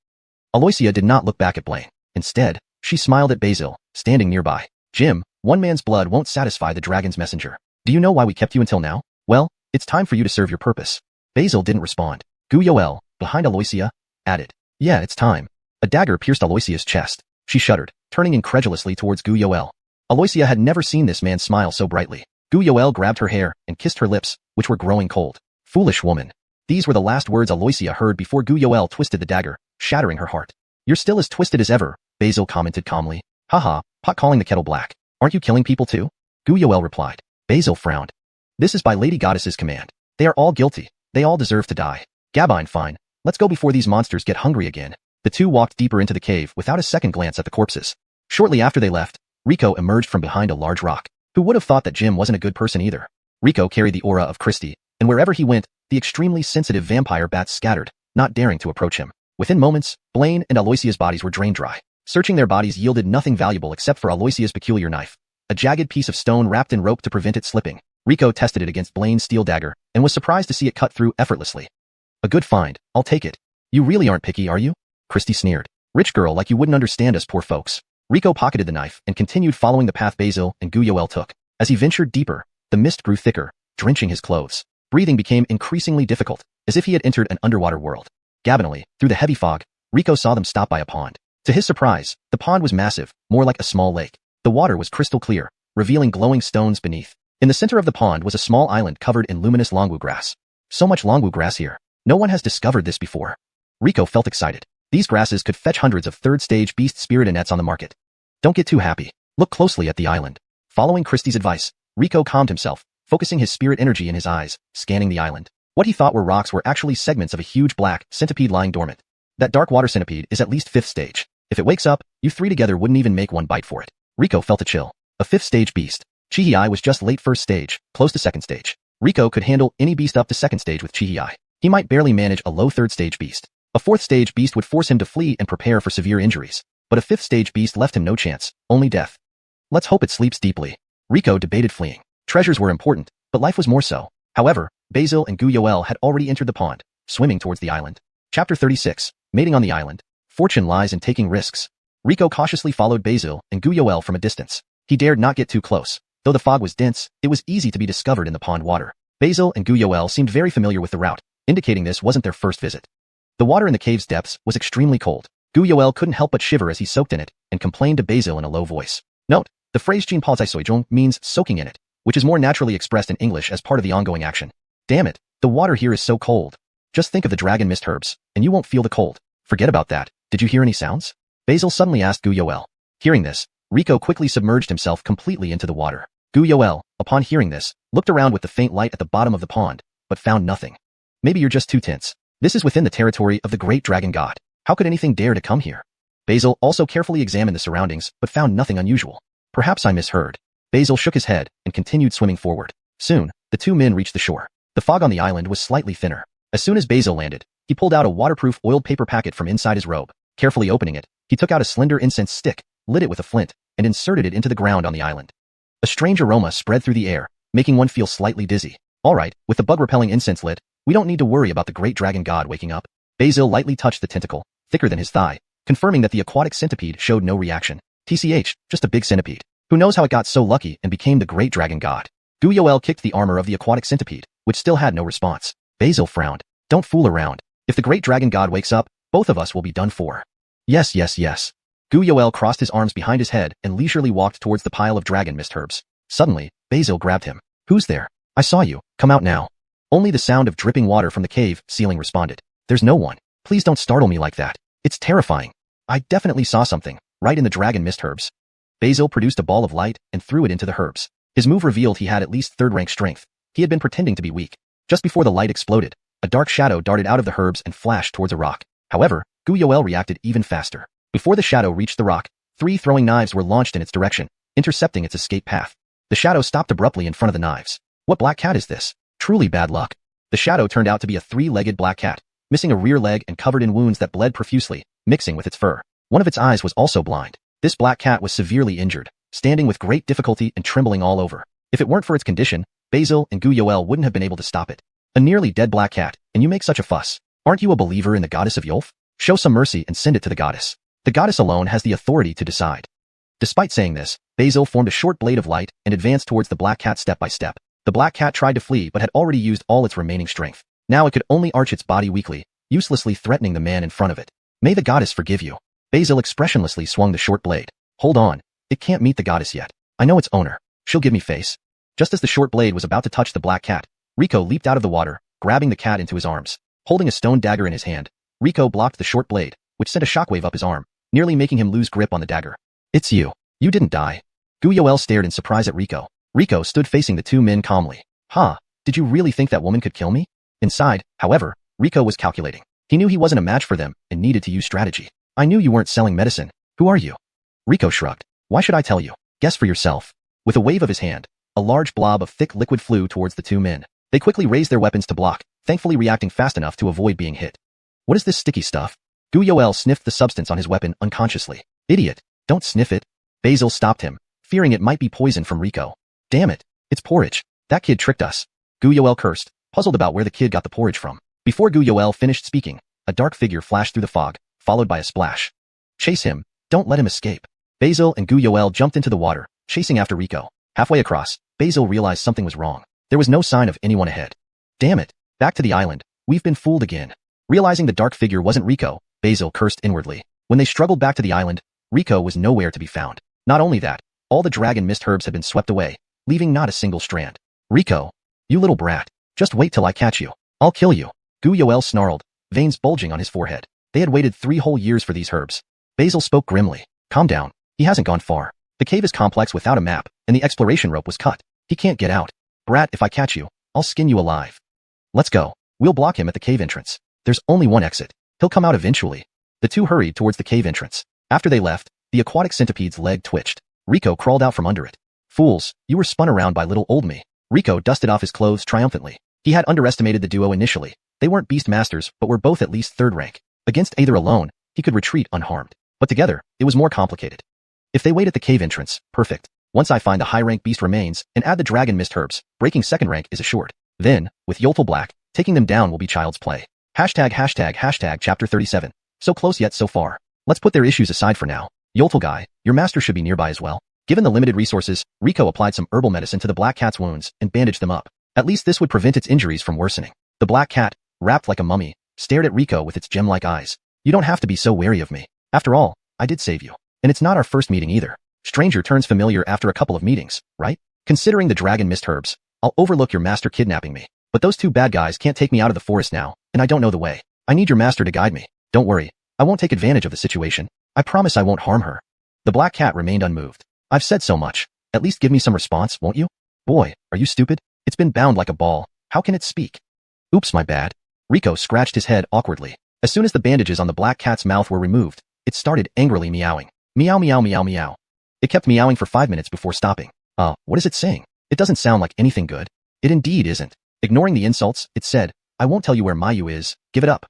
Aloysia did not look back at Blaine. Instead, she smiled at Basil, standing nearby. Jim, one man's blood won't satisfy the dragon's messenger. Do you know why we kept you until now? Well, it's time for you to serve your purpose. Basil didn't respond. Guyoel, behind Aloysia, added. Yeah, it's time. A dagger pierced Aloysia's chest. She shuddered, turning incredulously towards Guyoel. Aloysia had never seen this man smile so brightly. Guyoel grabbed her hair and kissed her lips, which were growing cold. Foolish woman. These were the last words Aloysia heard before Guyoel twisted the dagger, shattering her heart. You're still as twisted as ever, Basil commented calmly. Haha, pot calling the kettle black. Aren't you killing people too? Guyoel replied. Basil frowned. This is by Lady Goddess's command. They are all guilty. They all deserve to die. Gabine, fine. Let's go before these monsters get hungry again. The two walked deeper into the cave without a second glance at the corpses. Shortly after they left, Rico emerged from behind a large rock. Who would have thought that Jim wasn't a good person either? Rico carried the aura of Christie, and wherever he went, the extremely sensitive vampire bats scattered, not daring to approach him. Within moments, Blaine and Aloysia's bodies were drained dry. Searching their bodies yielded nothing valuable except for Aloysia's peculiar knife, a jagged piece of stone wrapped in rope to prevent it slipping. Rico tested it against Blaine's steel dagger, and was surprised to see it cut through effortlessly. A good find, I'll take it. You really aren't picky, are you? Christie sneered. Rich girl like you wouldn't understand us poor folks. Rico pocketed the knife and continued following the path Basil and Guyoel took. As he ventured deeper, the mist grew thicker, drenching his clothes. Breathing became increasingly difficult, as if he had entered an underwater world. Gabbinally, through the heavy fog, Rico saw them stop by a pond. To his surprise, the pond was massive, more like a small lake. The water was crystal clear, revealing glowing stones beneath. In the center of the pond was a small island covered in luminous longwu grass. So much longwu grass here. No one has discovered this before. Rico felt excited. These grasses could fetch hundreds of third-stage Beast Spirit nets on the market. Don't get too happy. Look closely at the island. Following Christie's advice, Rico calmed himself, focusing his spirit energy in his eyes, scanning the island. What he thought were rocks were actually segments of a huge black centipede lying dormant. That dark water centipede is at least 5th stage. If it wakes up, you three together wouldn't even make one bite for it. Rico felt a chill. A 5th stage beast. Chihei was just late 1st stage, close to 2nd stage. Rico could handle any beast up to 2nd stage with Chihei. He might barely manage a low 3rd stage beast. A 4th stage beast would force him to flee and prepare for severe injuries. But a 5th stage beast left him no chance, only death. Let's hope it sleeps deeply. Rico debated fleeing. Treasures were important, but life was more so. However, Basil and Guyoel had already entered the pond, swimming towards the island. Chapter 36, Mating on the Island. Fortune lies in taking risks. Rico cautiously followed Basil and Guyoel from a distance. He dared not get too close. Though the fog was dense, it was easy to be discovered in the pond water. Basil and Guyoel seemed very familiar with the route, indicating this wasn't their first visit. The water in the cave's depths was extremely cold. Gu Yoel couldn't help but shiver as he soaked in it and complained to Basil in a low voice. Note, the phrase 浸泡在水中 means soaking in it, which is more naturally expressed in English as part of the ongoing action. Damn it, the water here is so cold. Just think of the dragon mist herbs, and you won't feel the cold. Forget about that. Did you hear any sounds? Basil suddenly asked Gu Yoel. Hearing this, Rico quickly submerged himself completely into the water. Gu Yoel, upon hearing this, looked around with the faint light at the bottom of the pond, but found nothing. Maybe you're just too tense. This is within the territory of the great dragon god. How could anything dare to come here? Basil also carefully examined the surroundings, but found nothing unusual. Perhaps I misheard. Basil shook his head and continued swimming forward. Soon, the two men reached the shore. The fog on the island was slightly thinner. As soon as Basil landed, he pulled out a waterproof oiled paper packet from inside his robe. Carefully opening it, he took out a slender incense stick, lit it with a flint, and inserted it into the ground on the island. A strange aroma spread through the air, making one feel slightly dizzy. Alright, with the bug-repelling incense lit, we don't need to worry about the great dragon god waking up. Basil lightly touched the tentacle, thicker than his thigh, confirming that the aquatic centipede showed no reaction. TCH, just a big centipede. Who knows how it got so lucky and became the great dragon god? Gu Yoel kicked the armor of the aquatic centipede, which still had no response. Basil frowned. Don't fool around. If the great dragon god wakes up, both of us will be done for. Yes. Gu Yoel crossed his arms behind his head and leisurely walked towards the pile of dragon mist herbs. Suddenly, Basil grabbed him. Who's there? I saw you. Come out now. Only the sound of dripping water from the cave ceiling responded. There's no one. Please don't startle me like that. It's terrifying. I definitely saw something, right in the dragon mist herbs. Basil produced a ball of light and threw it into the herbs. His move revealed he had at least third-rank strength. He had been pretending to be weak. Just before the light exploded, a dark shadow darted out of the herbs and flashed towards a rock. However, Gu Yoel reacted even faster. Before the shadow reached the rock, 3 throwing knives were launched in its direction, intercepting its escape path. The shadow stopped abruptly in front of the knives. What black cat is this? Truly bad luck. The shadow turned out to be a 3-legged black cat, missing a rear leg and covered in wounds that bled profusely, mixing with its fur. One of its eyes was also blind. This black cat was severely injured, standing with great difficulty and trembling all over. If it weren't for its condition, Basil and Gu Yoel wouldn't have been able to stop it. A nearly dead black cat, and you make such a fuss. Aren't you a believer in the goddess of Yolf? Show some mercy and send it to the goddess. The goddess alone has the authority to decide. Despite saying this, Basil formed a short blade of light and advanced towards the black cat step by step. The black cat tried to flee but had already used all its remaining strength. Now it could only arch its body weakly, uselessly threatening the man in front of it. May the goddess forgive you. Basil expressionlessly swung the short blade. Hold on. It can't meet the goddess yet. I know its owner. She'll give me face. Just as the short blade was about to touch the black cat, Rico leaped out of the water, grabbing the cat into his arms. Holding a stone dagger in his hand, Rico blocked the short blade, which sent a shockwave up his arm, nearly making him lose grip on the dagger. It's you. You didn't die. Gu Yoel stared in surprise at Rico. Rico stood facing the two men calmly. Huh, did you really think that woman could kill me? Inside, however, Rico was calculating. He knew he wasn't a match for them and needed to use strategy. I knew you weren't selling medicine. Who are you? Rico shrugged. Why should I tell you? Guess for yourself. With a wave of his hand, a large blob of thick liquid flew towards the two men. They quickly raised their weapons to block, thankfully reacting fast enough to avoid being hit. What is this sticky stuff? Gu Yoel sniffed the substance on his weapon unconsciously. Idiot, don't sniff it. Basil stopped him, fearing it might be poison from Rico. Damn it, it's porridge. That kid tricked us. Gu Yoel cursed, puzzled about where the kid got the porridge from. Before Gu Yoel finished speaking, a dark figure flashed through the fog, followed by a splash. Chase him, don't let him escape. Basil and Gu Yoel jumped into the water, chasing after Rico. Halfway across, Basil realized something was wrong. There was no sign of anyone ahead. Damn it, back to the island. We've been fooled again. Realizing the dark figure wasn't Rico, Basil cursed inwardly. When they struggled back to the island, Rico was nowhere to be found. Not only that, all the dragon mist herbs had been swept away, leaving not a single strand. Rico, you little brat. Just wait till I catch you. I'll kill you. Gu Yoel snarled, veins bulging on his forehead. They had waited 3 whole years for these herbs. Basil spoke grimly. Calm down. He hasn't gone far. The cave is complex without a map, and the exploration rope was cut. He can't get out. Brat, if I catch you, I'll skin you alive. Let's go. We'll block him at the cave entrance. There's only one exit. He'll come out eventually. The two hurried towards the cave entrance. After they left, the aquatic centipede's leg twitched. Rico crawled out from under it. Fools, you were spun around by little old me. Rico dusted off his clothes triumphantly. He had underestimated the duo initially. They weren't Beastmasters, but were both at least 3rd rank. Against either alone, he could retreat unharmed. But together, it was more complicated. If they wait at the cave entrance, perfect. Once I find the high-rank beast remains and add the dragon mist herbs, breaking 2nd rank is assured. Then, with Yolful Black, taking them down will be child's play. ####Chapter 37. So close yet so far. Let's put their issues aside for now. Yolful guy, your master should be nearby as well. Given the limited resources, Rico applied some herbal medicine to the black cat's wounds and bandaged them up. At least this would prevent its injuries from worsening. The black cat, wrapped like a mummy, stared at Rico with its gem-like eyes. You don't have to be so wary of me. After all, I did save you. And it's not our first meeting either. Stranger turns familiar after a couple of meetings, right? Considering the dragon mist herbs, I'll overlook your master kidnapping me. But those two bad guys can't take me out of the forest now, and I don't know the way. I need your master to guide me. Don't worry. I won't take advantage of the situation. I promise I won't harm her. The black cat remained unmoved. I've said so much. At least give me some response, won't you? Boy, are you stupid? It's been bound like a ball. How can it speak? Oops, my bad. Rico scratched his head awkwardly. As soon as the bandages on the black cat's mouth were removed, it started angrily meowing. Meow meow meow meow. It kept meowing for 5 minutes before stopping. What is it saying? It doesn't sound like anything good. It indeed isn't. Ignoring the insults, it said, I won't tell you where Mayu is, give it up.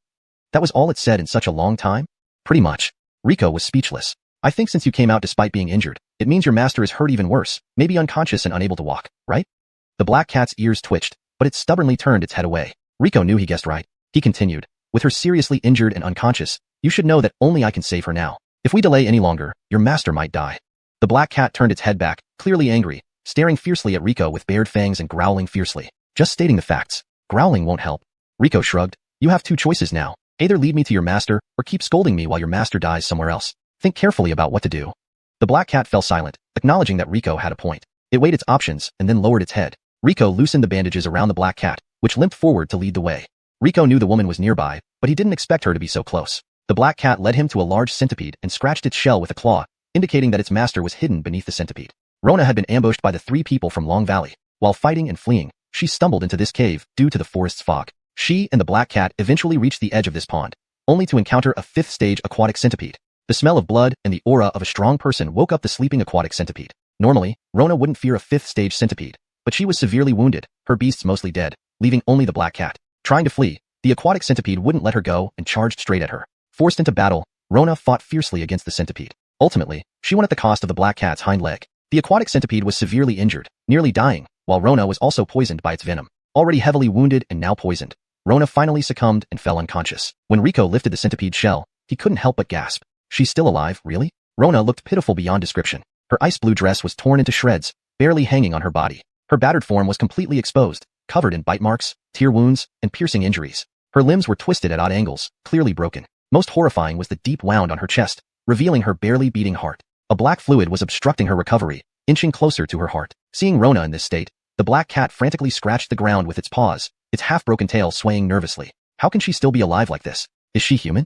That was all it said in such a long time? Pretty much. Rico was speechless. I think since you came out despite being injured, it means your master is hurt even worse, maybe unconscious and unable to walk, right? The black cat's ears twitched, but it stubbornly turned its head away. Rico knew he guessed right. He continued, with her seriously injured and unconscious, you should know that only I can save her now. If we delay any longer, your master might die. The black cat turned its head back, clearly angry, staring fiercely at Rico with bared fangs and growling fiercely. Just stating the facts. Growling won't help. Rico shrugged. You have two choices now. Either lead me to your master, or keep scolding me while your master dies somewhere else. Think carefully about what to do. The black cat fell silent, acknowledging that Rico had a point. It weighed its options, and then lowered its head. Rico loosened the bandages around the black cat, which limped forward to lead the way. Rico knew the woman was nearby, but he didn't expect her to be so close. The black cat led him to a large centipede and scratched its shell with a claw, indicating that its master was hidden beneath the centipede. Rona had been ambushed by the 3 people from Long Valley. While fighting and fleeing, she stumbled into this cave due to the forest's fog. She and the black cat eventually reached the edge of this pond, only to encounter a 5th-stage aquatic centipede. The smell of blood and the aura of a strong person woke up the sleeping aquatic centipede. Normally, Rona wouldn't fear a 5th-stage centipede, but she was severely wounded, her beasts mostly dead, leaving only the black cat. Trying to flee, the aquatic centipede wouldn't let her go and charged straight at her. Forced into battle, Rona fought fiercely against the centipede. Ultimately, she won at the cost of the black cat's hind leg. The aquatic centipede was severely injured, nearly dying, while Rona was also poisoned by its venom. Already heavily wounded and now poisoned, Rona finally succumbed and fell unconscious. When Rico lifted the centipede's shell, he couldn't help but gasp. She's still alive, really? Rona looked pitiful beyond description. Her ice blue dress was torn into shreds, barely hanging on her body. Her battered form was completely exposed, covered in bite marks, tear wounds, and piercing injuries. Her limbs were twisted at odd angles, clearly broken. Most horrifying was the deep wound on her chest, revealing her barely beating heart. A black fluid was obstructing her recovery, inching closer to her heart. Seeing Rona in this state, the black cat frantically scratched the ground with its paws, its half-broken tail swaying nervously. How can she still be alive like this? Is she human?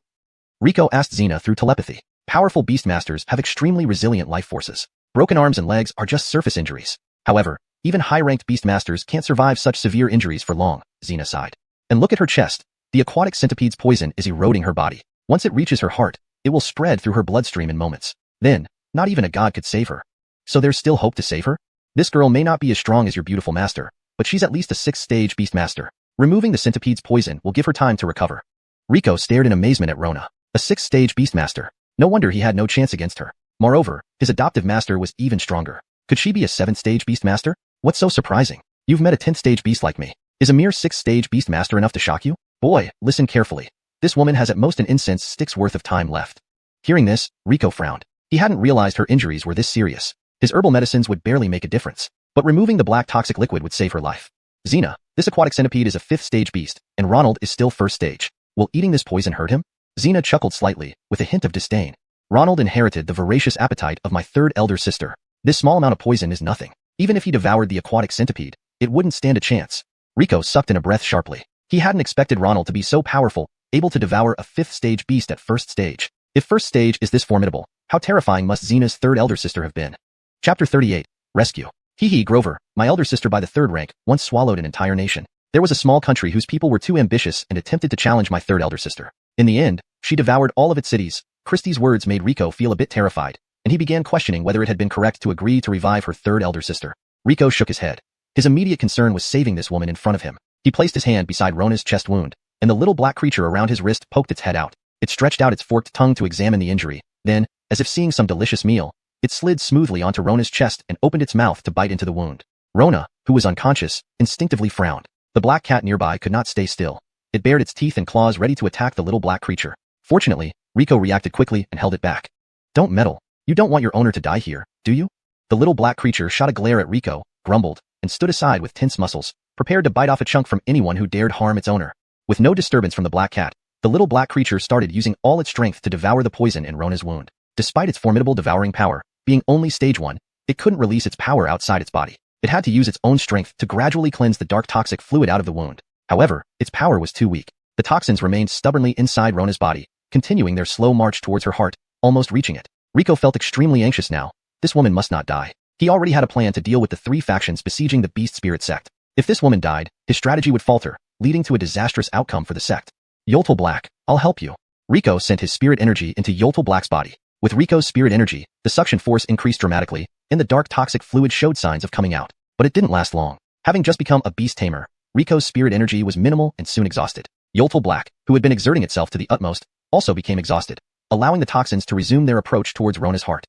Rico asked Xena through telepathy. Powerful Beastmasters have extremely resilient life forces. Broken arms and legs are just surface injuries. However, even high-ranked Beastmasters can't survive such severe injuries for long, Xena sighed. And look at her chest. The aquatic centipede's poison is eroding her body. Once it reaches her heart, it will spread through her bloodstream in moments. Then, not even a god could save her. So there's still hope to save her? This girl may not be as strong as your beautiful master, but she's at least a 6th-stage Beastmaster. Removing the centipede's poison will give her time to recover. Rico stared in amazement at Rona. A 6th-stage Beastmaster. No wonder he had no chance against her. Moreover, his adoptive master was even stronger. Could she be a 7th-stage Beastmaster? What's so surprising? You've met a 10th-stage beast like me. Is a mere 6th-stage Beastmaster enough to shock you? Boy, listen carefully. This woman has at most an incense stick's worth of time left. Hearing this, Rico frowned. He hadn't realized her injuries were this serious. His herbal medicines would barely make a difference, but removing the black toxic liquid would save her life. Xena, this aquatic centipede is a 5th-stage beast, and Ronald is still 1st stage. Will eating this poison hurt him? Xena chuckled slightly, with a hint of disdain. Ronald inherited the voracious appetite of my 3rd elder sister. This small amount of poison is nothing. Even if he devoured the aquatic centipede, it wouldn't stand a chance. Rico sucked in a breath sharply. He hadn't expected Ronald to be so powerful, able to devour a 5th-stage beast at 1st stage. If 1st stage is this formidable, how terrifying must Xena's 3rd elder sister have been? Chapter 38. Rescue. Hee Grover, my elder sister by the 3rd rank, once swallowed an entire nation. There was a small country whose people were too ambitious and attempted to challenge my 3rd elder sister. In the end, she devoured all of its cities. Christie's words made Rico feel a bit terrified, and he began questioning whether it had been correct to agree to revive her 3rd elder sister. Rico shook his head. His immediate concern was saving this woman in front of him. He placed his hand beside Rona's chest wound, and the little black creature around his wrist poked its head out. It stretched out its forked tongue to examine the injury. Then, as if seeing some delicious meal, it slid smoothly onto Rona's chest and opened its mouth to bite into the wound. Rona, who was unconscious, instinctively frowned. The black cat nearby could not stay still. It bared its teeth and claws ready to attack the little black creature. Fortunately, Rico reacted quickly and held it back. Don't meddle. You don't want your owner to die here, do you? The little black creature shot a glare at Rico, grumbled, and stood aside with tense muscles, prepared to bite off a chunk from anyone who dared harm its owner. With no disturbance from the black cat, the little black creature started using all its strength to devour the poison in Rona's wound. Despite its formidable devouring power, being only stage 1, it couldn't release its power outside its body. It had to use its own strength to gradually cleanse the dark toxic fluid out of the wound. However, its power was too weak. The toxins remained stubbornly inside Rona's body, continuing their slow march towards her heart, almost reaching it. Rico felt extremely anxious now. This woman must not die. He already had a plan to deal with the 3 factions besieging the Beast Spirit Sect. If this woman died, his strategy would falter, leading to a disastrous outcome for the sect. Yoltal Black, I'll help you. Rico sent his spirit energy into Yoltal Black's body. With Rico's spirit energy, the suction force increased dramatically, and the dark toxic fluid showed signs of coming out. But it didn't last long. Having just become a beast tamer, Rico's spirit energy was minimal and soon exhausted. Yoltal Black, who had been exerting itself to the utmost, also became exhausted, allowing the toxins to resume their approach towards Rona's heart.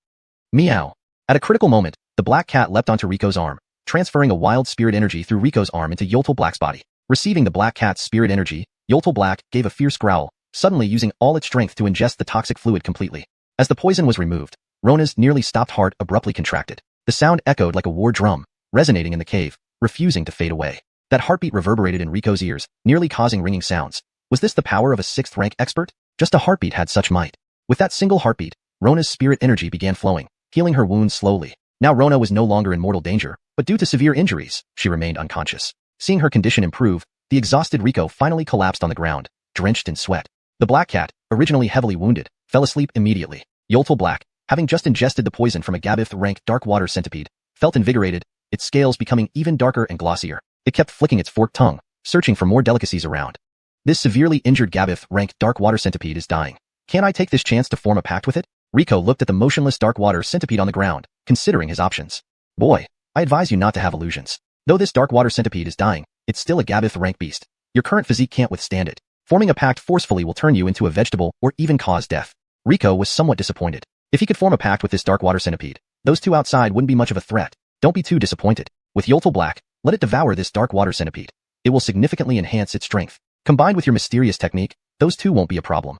Meow. At a critical moment, the black cat leapt onto Rico's arm, transferring a wild spirit energy through Rico's arm into Yoltal Black's body. Receiving the black cat's spirit energy, Yoltal Black gave a fierce growl, suddenly using all its strength to ingest the toxic fluid completely. As the poison was removed, Rona's nearly stopped heart abruptly contracted. The sound echoed like a war drum, resonating in the cave, refusing to fade away. That heartbeat reverberated in Rico's ears, nearly causing ringing sounds. Was this the power of a 6th rank expert? Just a heartbeat had such might. With that single heartbeat, Rona's spirit energy began flowing, healing her wounds slowly. Now Rona was no longer in mortal danger, but due to severe injuries, she remained unconscious. Seeing her condition improve, the exhausted Rico finally collapsed on the ground, drenched in sweat. The black cat, originally heavily wounded, fell asleep immediately. Yoltal Black, having just ingested the poison from a Gabith rank dark water centipede, felt invigorated, its scales becoming even darker and glossier. It kept flicking its forked tongue, searching for more delicacies around. This severely injured Gabith rank dark water centipede is dying. Can I take this chance to form a pact with it? Rico looked at the motionless dark water centipede on the ground, considering his options. Boy, I advise you not to have illusions. Though this dark water centipede is dying, it's still a Gabith rank beast. Your current physique can't withstand it. Forming a pact forcefully will turn you into a vegetable or even cause death. Rico was somewhat disappointed. If he could form a pact with this dark water centipede, those 2 outside wouldn't be much of a threat. Don't be too disappointed. With Yoltal Black, let it devour this dark water centipede. It will significantly enhance its strength. Combined with your mysterious technique, those 2 won't be a problem.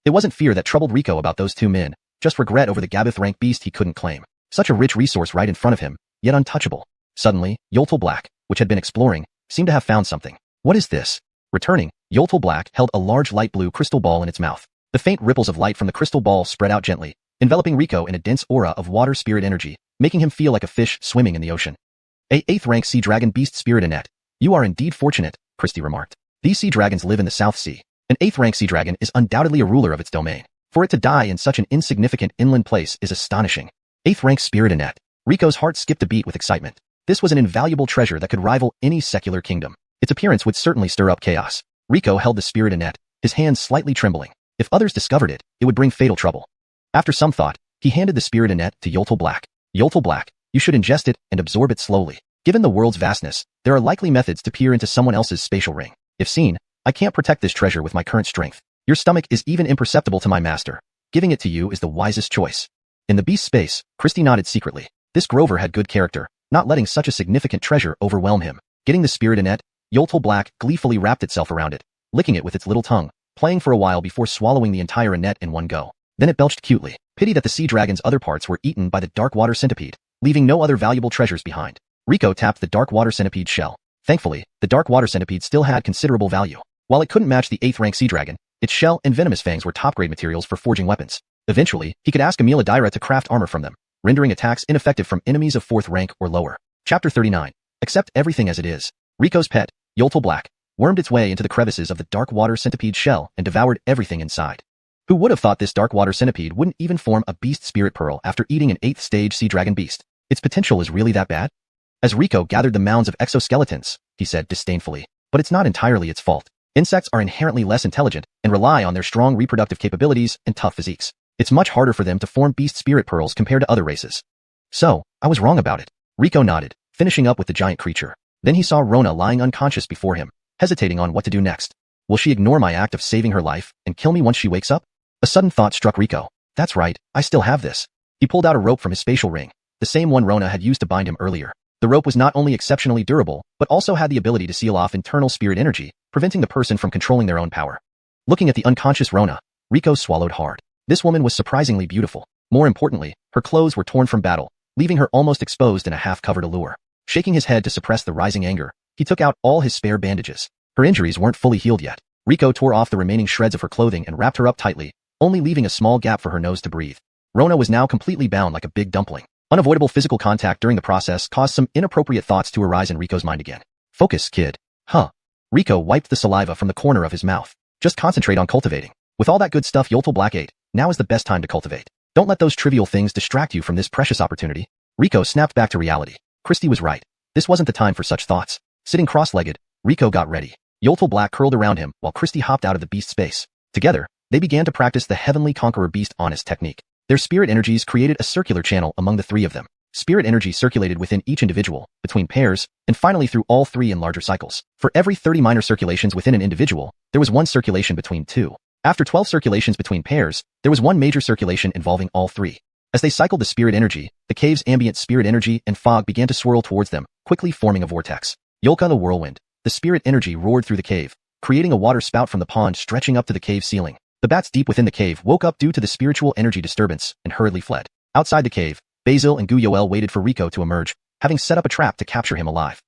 It wasn't fear that troubled Rico about those 2 men, just regret over the Gabith rank beast he couldn't claim. Such a rich resource right in front of him, yet untouchable. Suddenly, Yoltal Black, which had been exploring, seemed to have found something. What is this? Returning, Yoltal Black held a large light blue crystal ball in its mouth. The faint ripples of light from the crystal ball spread out gently, enveloping Rico in a dense aura of water spirit energy, making him feel like a fish swimming in the ocean. A 8th rank sea dragon Beast Spirit Sect. You are indeed fortunate, Christie remarked. These sea dragons live in the South Sea. An 8th rank sea dragon is undoubtedly a ruler of its domain. For it to die in such an insignificant inland place is astonishing. 8th rank Spirit Sect. Rico's heart skipped a beat with excitement. This was an invaluable treasure that could rival any secular kingdom. Its appearance would certainly stir up chaos. Rico held the Spirit Sect, his hands slightly trembling. If others discovered it, it would bring fatal trouble. After some thought, he handed the Spirit Sect to Yoltal Black. Yoltal Black, you should ingest it and absorb it slowly. Given the world's vastness, there are likely methods to peer into someone else's spatial ring. If seen, I can't protect this treasure with my current strength. Your stomach is even imperceptible to my master. Giving it to you is the wisest choice. In the beast space, Christie nodded secretly. This Grover had good character, not letting such a significant treasure overwhelm him. Getting the Spirit Sect, Yoltal Black gleefully wrapped itself around it, licking it with its little tongue, playing for a while before swallowing the entire Annette in one go. Then it belched cutely. Pity that the sea dragon's other parts were eaten by the dark water centipede, leaving no other valuable treasures behind. Rico tapped the dark water centipede's shell. Thankfully, the dark water centipede still had considerable value. While it couldn't match the 8th rank sea dragon, its shell and venomous fangs were top-grade materials for forging weapons. Eventually, he could ask Emil Adira to craft armor from them, rendering attacks ineffective from enemies of 4th rank or lower. Chapter 39. Accept everything as it is. Rico's pet, Yoltal Black, wormed its way into the crevices of the dark water centipede's shell and devoured everything inside. Who would have thought this dark water centipede wouldn't even form a beast spirit pearl after eating an 8th stage sea dragon beast? Its potential is really that bad? As Rico gathered the mounds of exoskeletons, he said disdainfully, but it's not entirely its fault. Insects are inherently less intelligent and rely on their strong reproductive capabilities and tough physiques. It's much harder for them to form beast spirit pearls compared to other races. So, I was wrong about it. Rico nodded, finishing up with the giant creature. Then he saw Rona lying unconscious before him, hesitating on what to do next. Will she ignore my act of saving her life and kill me once she wakes up? A sudden thought struck Rico. That's right, I still have this. He pulled out a rope from his spatial ring, the same one Rona had used to bind him earlier. The rope was not only exceptionally durable, but also had the ability to seal off internal spirit energy, preventing the person from controlling their own power. Looking at the unconscious Rona, Rico swallowed hard. This woman was surprisingly beautiful. More importantly, her clothes were torn from battle, leaving her almost exposed in a half-covered allure. Shaking his head to suppress the rising anger, he took out all his spare bandages. Her injuries weren't fully healed yet. Riko tore off the remaining shreds of her clothing and wrapped her up tightly, only leaving a small gap for her nose to breathe. Rona was now completely bound like a big dumpling. Unavoidable physical contact during the process caused some inappropriate thoughts to arise in Riko's mind again. Focus, kid. Huh. Riko wiped the saliva from the corner of his mouth. Just concentrate on cultivating. With all that good stuff Yoltl Black ate, now is the best time to cultivate. Don't let those trivial things distract you from this precious opportunity. Riko snapped back to reality. Christy was right. This wasn't the time for such thoughts. Sitting cross-legged, Riko got ready. Yoltl Black curled around him while Christy hopped out of the beast space. Together, they began to practice the Heavenly Conqueror Beast Honest technique. Their spirit energies created a circular channel among the three of them. Spirit energy circulated within each individual, between pairs, and finally through all three in larger cycles. For every 30 minor circulations within an individual, there was one circulation between two. After 12 circulations between pairs, there was one major circulation involving all three. As they cycled the spirit energy, the cave's ambient spirit energy and fog began to swirl towards them, quickly forming a vortex. Yolka the whirlwind. The spirit energy roared through the cave, creating a water spout from the pond stretching up to the cave ceiling. The bats deep within the cave woke up due to the spiritual energy disturbance and hurriedly fled. Outside the cave, Basil and Gu Yoel waited for Riko to emerge, having set up a trap to capture him alive.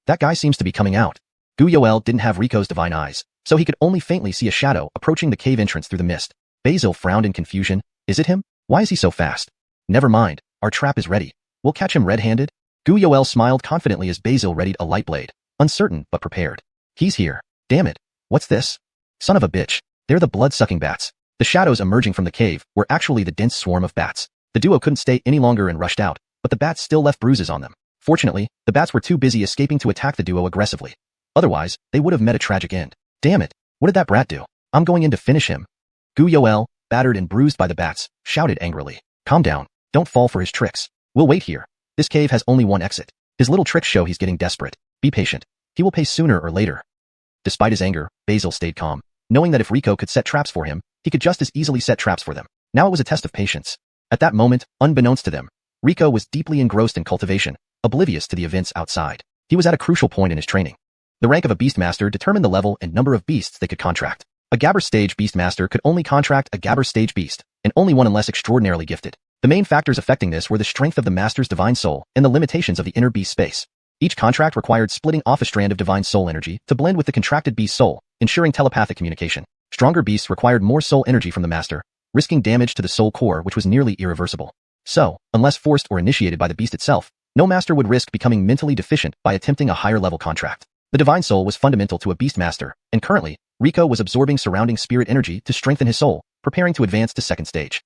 That guy seems to be coming out. Gu Yoel didn't have Riko's divine eyes, so he could only faintly see a shadow approaching the cave entrance through the mist. Basil frowned in confusion. Is it him? Why is he so fast? Never mind, our trap is ready. We'll catch him red-handed. Gu Yoel smiled confidently as Basil readied a light blade, uncertain but prepared. He's here. Damn it. What's this? Son of a bitch. They're the blood-sucking bats. The shadows emerging from the cave were actually the dense swarm of bats. The duo couldn't stay any longer and rushed out, but the bats still left bruises on them. Fortunately, the bats were too busy escaping to attack the duo aggressively. Otherwise, they would have met a tragic end. Damn it. What did that brat do? I'm going in to finish him. Gu Yoel, battered and bruised by the bats, shouted angrily. Calm down. Don't fall for his tricks. We'll wait here. This cave has only one exit. His little tricks show he's getting desperate. Be patient. He will pay sooner or later. Despite his anger, Basil stayed calm, knowing that if Riko could set traps for him, he could just as easily set traps for them. Now it was a test of patience. At that moment, unbeknownst to them, Riko was deeply engrossed in cultivation, oblivious to the events outside. He was at a crucial point in his training. The rank of a Beastmaster determined the level and number of beasts they could contract. A Gabber stage Beastmaster could only contract a Gabber stage beast, and only one unless extraordinarily gifted. The main factors affecting this were the strength of the Master's divine soul and the limitations of the inner beast space. Each contract required splitting off a strand of divine soul energy to blend with the contracted beast soul, ensuring telepathic communication. Stronger beasts required more soul energy from the Master, risking damage to the soul core which was nearly irreversible. So, unless forced or initiated by the beast itself, no Master would risk becoming mentally deficient by attempting a higher level contract. The divine soul was fundamental to a Beastmaster, and currently, Riko was absorbing surrounding spirit energy to strengthen his soul, preparing to advance to second stage.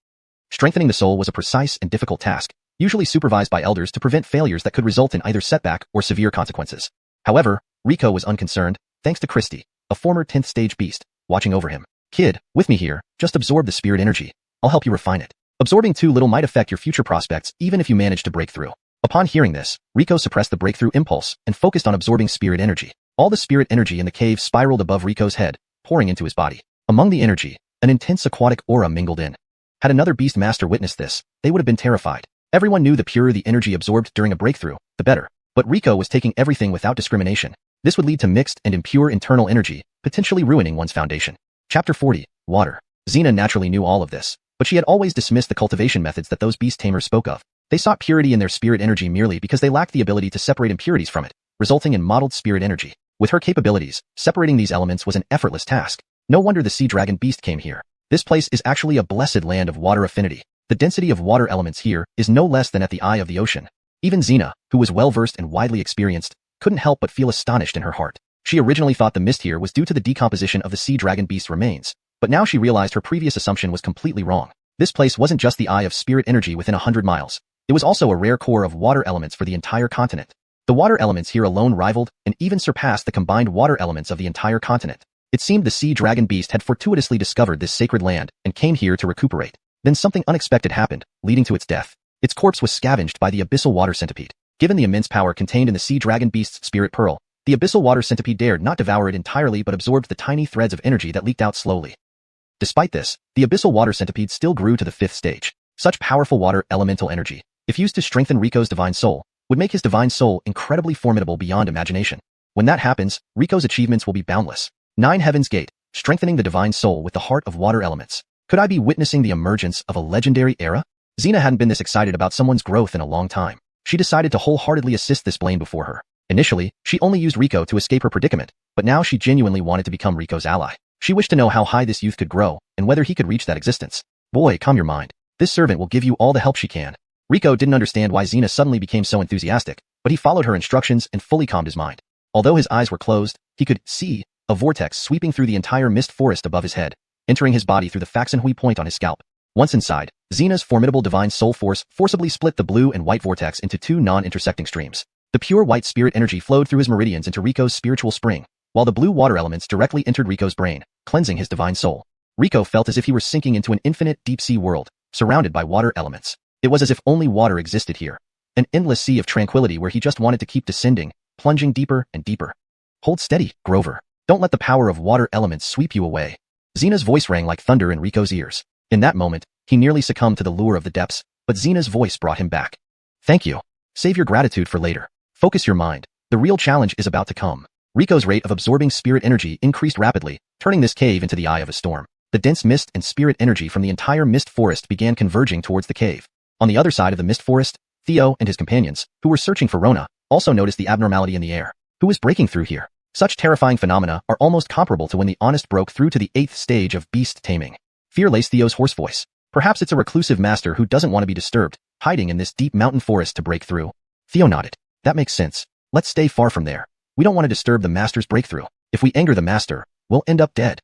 Strengthening the soul was a precise and difficult task, usually supervised by elders to prevent failures that could result in either setback or severe consequences. However, Riko was unconcerned, thanks to Christy, a former 10th stage beast, watching over him. Kid, with me here, just absorb the spirit energy. I'll help you refine it. Absorbing too little might affect your future prospects even if you manage to break through. Upon hearing this, Riko suppressed the breakthrough impulse and focused on absorbing spirit energy. All the spirit energy in the cave spiraled above Riko's head, pouring into his body. Among the energy, an intense aquatic aura mingled in. Had another beast master witnessed this, they would have been terrified. Everyone knew the purer the energy absorbed during a breakthrough, the better. But Riko was taking everything without discrimination. This would lead to mixed and impure internal energy, potentially ruining one's foundation. Chapter 40. Water. Xena naturally knew all of this, but she had always dismissed the cultivation methods that those beast tamers spoke of. They sought purity in their spirit energy merely because they lacked the ability to separate impurities from it, resulting in mottled spirit energy. With her capabilities, separating these elements was an effortless task. No wonder the sea dragon beast came here. This place is actually a blessed land of water affinity. The density of water elements here is no less than at the eye of the ocean. Even Xena, who was well-versed and widely experienced, couldn't help but feel astonished in her heart. She originally thought the mist here was due to the decomposition of the sea dragon beast's remains, but now she realized her previous assumption was completely wrong. This place wasn't just the eye of spirit energy within 100 miles. It was also a rare core of water elements for the entire continent. The water elements here alone rivaled and even surpassed the combined water elements of the entire continent. It seemed the sea dragon beast had fortuitously discovered this sacred land and came here to recuperate. Then something unexpected happened, leading to its death. Its corpse was scavenged by the abyssal water centipede. Given the immense power contained in the sea dragon beast's spirit pearl, the abyssal water centipede dared not devour it entirely but absorbed the tiny threads of energy that leaked out slowly. Despite this, the abyssal water centipede still grew to the 5th stage. Such powerful water elemental energy, if used to strengthen Riko's divine soul, would make his divine soul incredibly formidable beyond imagination. When that happens, Riko's achievements will be boundless. 9 Heaven's Gate, strengthening the divine soul with the heart of water elements. Could I be witnessing the emergence of a legendary era? Xena hadn't been this excited about someone's growth in a long time. She decided to wholeheartedly assist this Blaine before her. Initially, she only used Riko to escape her predicament, but now she genuinely wanted to become Riko's ally. She wished to know how high this youth could grow, and whether he could reach that existence. Boy, calm your mind. This servant will give you all the help she can. Riko didn't understand why Xena suddenly became so enthusiastic, but he followed her instructions and fully calmed his mind. Although his eyes were closed, he could see a vortex sweeping through the entire mist forest above his head, entering his body through the xuanhuan point on his scalp. Once inside, Xena's formidable divine soul force forcibly split the blue and white vortex into two non-intersecting streams. The pure white spirit energy flowed through his meridians into Riko's spiritual spring, while the blue water elements directly entered Riko's brain, cleansing his divine soul. Riko felt as if he were sinking into an infinite deep-sea world, surrounded by water elements. It was as if only water existed here. An endless sea of tranquility where he just wanted to keep descending, plunging deeper and deeper. Hold steady, Grover. Don't let the power of water elements sweep you away. Xena's voice rang like thunder in Riko's ears. In that moment, he nearly succumbed to the lure of the depths, but Xena's voice brought him back. Thank you. Save your gratitude for later. Focus your mind. The real challenge is about to come. Riko's rate of absorbing spirit energy increased rapidly, turning this cave into the eye of a storm. The dense mist and spirit energy from the entire mist forest began converging towards the cave. On the other side of the mist forest, Theo and his companions, who were searching for Rona, also noticed the abnormality in the air. Who is breaking through here? Such terrifying phenomena are almost comparable to when the Honest broke through to the 8th stage of beast taming. Fear laced Theo's hoarse voice. Perhaps it's a reclusive master who doesn't want to be disturbed, hiding in this deep mountain forest to break through. Theo nodded. That makes sense. Let's stay far from there. We don't want to disturb the master's breakthrough. If we anger the master, we'll end up dead.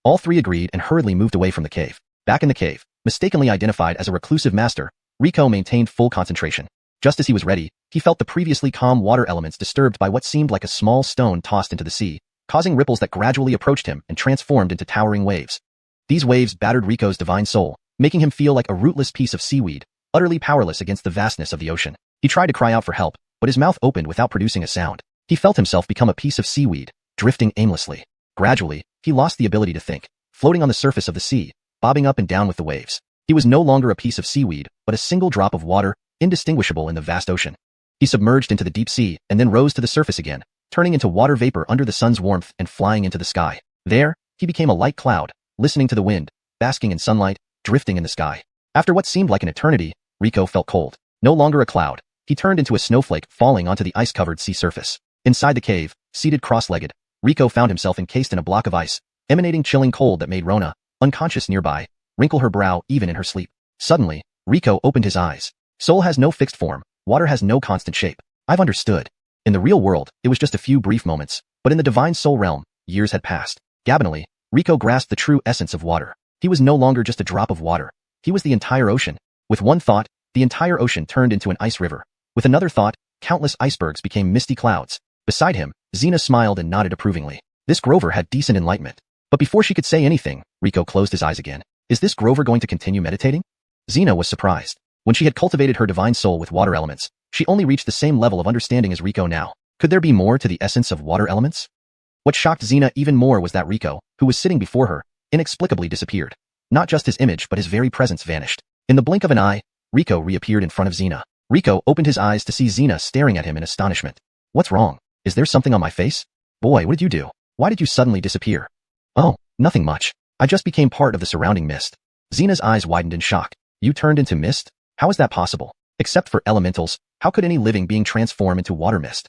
All three agreed and hurriedly moved away from the cave. Back in the cave, mistakenly identified as a reclusive master, Riko maintained full concentration. Just as he was ready, he felt the previously calm water elements disturbed by what seemed like a small stone tossed into the sea, causing ripples that gradually approached him and transformed into towering waves. These waves battered Riko's divine soul, making him feel like a rootless piece of seaweed, utterly powerless against the vastness of the ocean. He tried to cry out for help, but his mouth opened without producing a sound. He felt himself become a piece of seaweed, drifting aimlessly. Gradually, he lost the ability to think, floating on the surface of the sea, bobbing up and down with the waves. He was no longer a piece of seaweed, but a single drop of water, indistinguishable in the vast ocean. He submerged into the deep sea and then rose to the surface again, turning into water vapor under the sun's warmth and flying into the sky. There, he became a light cloud, listening to the wind, basking in sunlight, drifting in the sky. After what seemed like an eternity, Riko felt cold. No longer a cloud, he turned into a snowflake falling onto the ice-covered sea surface. Inside the cave, seated cross-legged, Riko found himself encased in a block of ice, emanating chilling cold that made Rona, unconscious nearby, wrinkle her brow even in her sleep. Suddenly, Riko opened his eyes. Soul has no fixed form, water has no constant shape. I've understood. In the real world, it was just a few brief moments, but in the divine soul realm, years had passed. Gabinally, Riko grasped the true essence of water. He was no longer just a drop of water. He was the entire ocean. With one thought, the entire ocean turned into an ice river. With another thought, countless icebergs became misty clouds. Beside him, Xena smiled and nodded approvingly. This Grover had decent enlightenment. But before she could say anything, Riko closed his eyes again. Is this Grover going to continue meditating? Xena was surprised. When she had cultivated her divine soul with water elements, she only reached the same level of understanding as Riko now. Could there be more to the essence of water elements? What shocked Xena even more was that Riko, who was sitting before her, inexplicably disappeared. Not just his image but his very presence vanished. In the blink of an eye, Riko reappeared in front of Xena. Riko opened his eyes to see Xena staring at him in astonishment. What's wrong? Is there something on my face? Boy, what did you do? Why did you suddenly disappear? Oh, nothing much. I just became part of the surrounding mist. Xena's eyes widened in shock. You turned into mist? How is that possible? Except for elementals, how could any living being transform into water mist?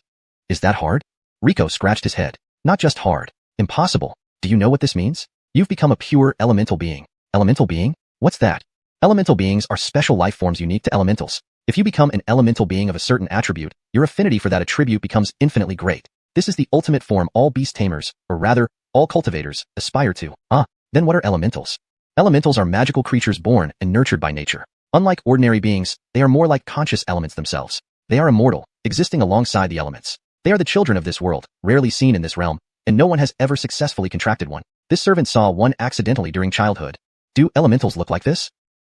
Is that hard? Riko scratched his head. Not just hard. Impossible. Do you know what this means? You've become a pure elemental being. Elemental being? What's that? Elemental beings are special life forms unique to elementals. If you become an elemental being of a certain attribute, your affinity for that attribute becomes infinitely great. This is the ultimate form all beast tamers, or rather, all cultivators, aspire to. Then what are elementals? Elementals are magical creatures born and nurtured by nature. Unlike ordinary beings, they are more like conscious elements themselves. They are immortal, existing alongside the elements. They are the children of this world, rarely seen in this realm, and no one has ever successfully contracted one. This servant saw one accidentally during childhood. Do elementals look like this?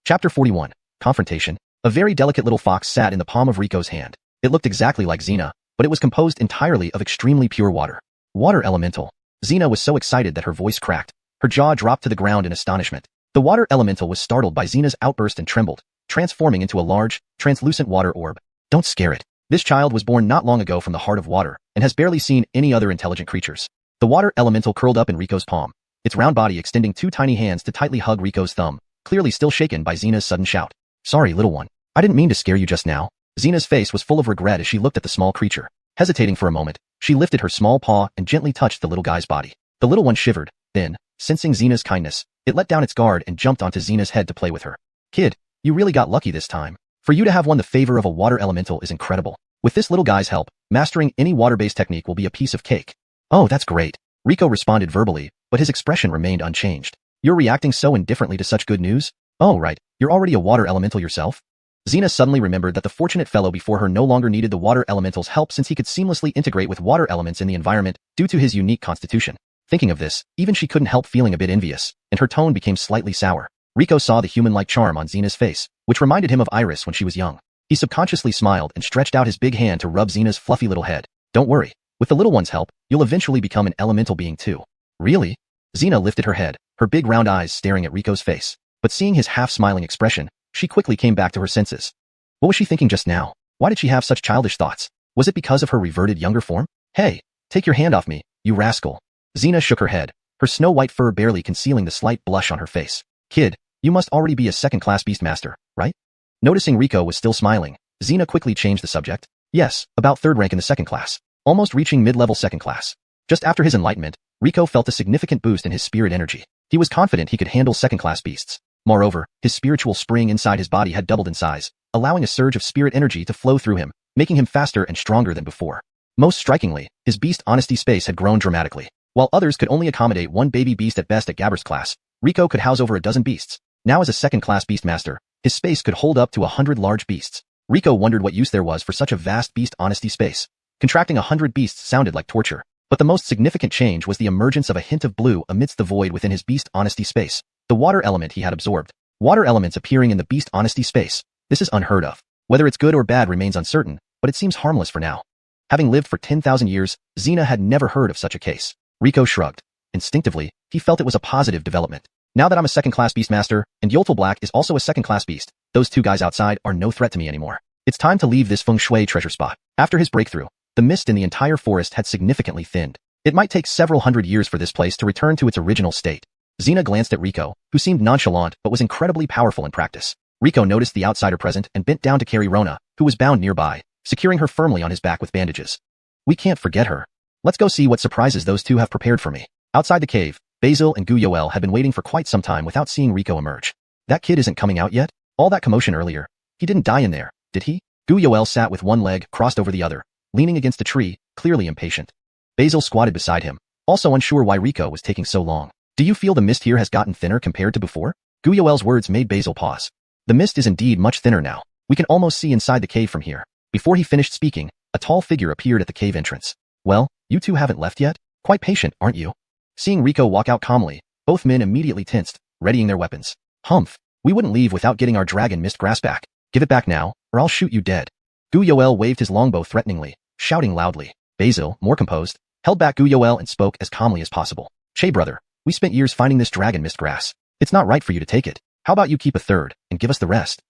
Chapter 41. Confrontation. A very delicate little fox sat in the palm of Riko's hand. It looked exactly like Xena, but it was composed entirely of extremely pure water. Water elemental. Xena was so excited that her voice cracked. Her jaw dropped to the ground in astonishment. The water elemental was startled by Xena's outburst and trembled, transforming into a large, translucent water orb. Don't scare it. This child was born not long ago from the heart of water, and has barely seen any other intelligent creatures. The water elemental curled up in Riko's palm, its round body extending two tiny hands to tightly hug Riko's thumb, clearly still shaken by Xena's sudden shout. Sorry, little one. I didn't mean to scare you just now. Xena's face was full of regret as she looked at the small creature. Hesitating for a moment, she lifted her small paw and gently touched the little guy's body. The little one shivered, Then, sensing Xena's kindness, it let down its guard and jumped onto Xena's head to play with her. Kid, you really got lucky this time. For you to have won the favor of a water elemental is incredible. With this little guy's help, mastering any water-based technique will be a piece of cake. Oh, that's great. Rico responded verbally, but his expression remained unchanged. You're reacting so indifferently to such good news? Oh, right, you're already a water elemental yourself? Xena suddenly remembered that the fortunate fellow before her no longer needed the water elemental's help since he could seamlessly integrate with water elements in the environment due to his unique constitution. Thinking of this, even she couldn't help feeling a bit envious, and her tone became slightly sour. Rico saw the human-like charm on Xena's face, which reminded him of Iris when she was young. He subconsciously smiled and stretched out his big hand to rub Xena's fluffy little head. Don't worry. With the little one's help, you'll eventually become an elemental being too. Really? Xena lifted her head, her big round eyes staring at Rico's face. But seeing his half-smiling expression, she quickly came back to her senses. What was she thinking just now? Why did she have such childish thoughts? Was it because of her reverted younger form? Hey, take your hand off me, you rascal. Xena shook her head, her snow-white fur barely concealing the slight blush on her face. Kid, you must already be a second-class Beastmaster, right? Noticing Rico was still smiling, Xena quickly changed the subject. Yes, about third rank in the second class, almost reaching mid-level second class. Just after his enlightenment, Rico felt a significant boost in his spirit energy. He was confident he could handle second-class beasts. Moreover, his spiritual spring inside his body had doubled in size, allowing a surge of spirit energy to flow through him, making him faster and stronger than before. Most strikingly, his beast honesty space had grown dramatically. While others could only accommodate one baby beast at best at Gabber's class, Rico could house over a dozen beasts. Now as a second-class Beastmaster, his space could hold up to 100 large beasts. Rico wondered what use there was for such a vast beast honesty space. Contracting 100 beasts sounded like torture. But the most significant change was the emergence of a hint of blue amidst the void within his beast honesty space. The water element he had absorbed. Water elements appearing in the beast honesty space. This is unheard of. Whether it's good or bad remains uncertain, but it seems harmless for now. Having lived for 10,000 years, Xena had never heard of such a case. Rico shrugged. Instinctively, he felt it was a positive development. Now that I'm a second-class Beastmaster, and Yoltal Black is also a second-class beast, those two guys outside are no threat to me anymore. It's time to leave this feng shui treasure spot. After his breakthrough, the mist in the entire forest had significantly thinned. It might take several hundred years for this place to return to its original state. Xena glanced at Rico, who seemed nonchalant but was incredibly powerful in practice. Rico noticed the outsider present and bent down to carry Rona, who was bound nearby, securing her firmly on his back with bandages. We can't forget her. Let's go see what surprises those two have prepared for me. Outside the cave, Basil and Gu Yoel had been waiting for quite some time without seeing Rico emerge. That kid isn't coming out yet? All that commotion earlier. He didn't die in there, did he? Gu Yoel sat with one leg crossed over the other, leaning against a tree, clearly impatient. Basil squatted beside him, also unsure why Rico was taking so long. Do you feel the mist here has gotten thinner compared to before? Gu Yoel's words made Basil pause. The mist is indeed much thinner now. We can almost see inside the cave from here. Before he finished speaking, a tall figure appeared at the cave entrance. Well, you two haven't left yet? Quite patient, aren't you? Seeing Rico walk out calmly, both men immediately tensed, readying their weapons. Humph, we wouldn't leave without getting our dragon mist grass back. Give it back now, or I'll shoot you dead. Gu Yoel waved his longbow threateningly, shouting loudly. Basil, more composed, held back Gu Yoel and spoke as calmly as possible. Che brother, we spent years finding this dragon mist grass. It's not right for you to take it. How about you keep a third, and give us the rest?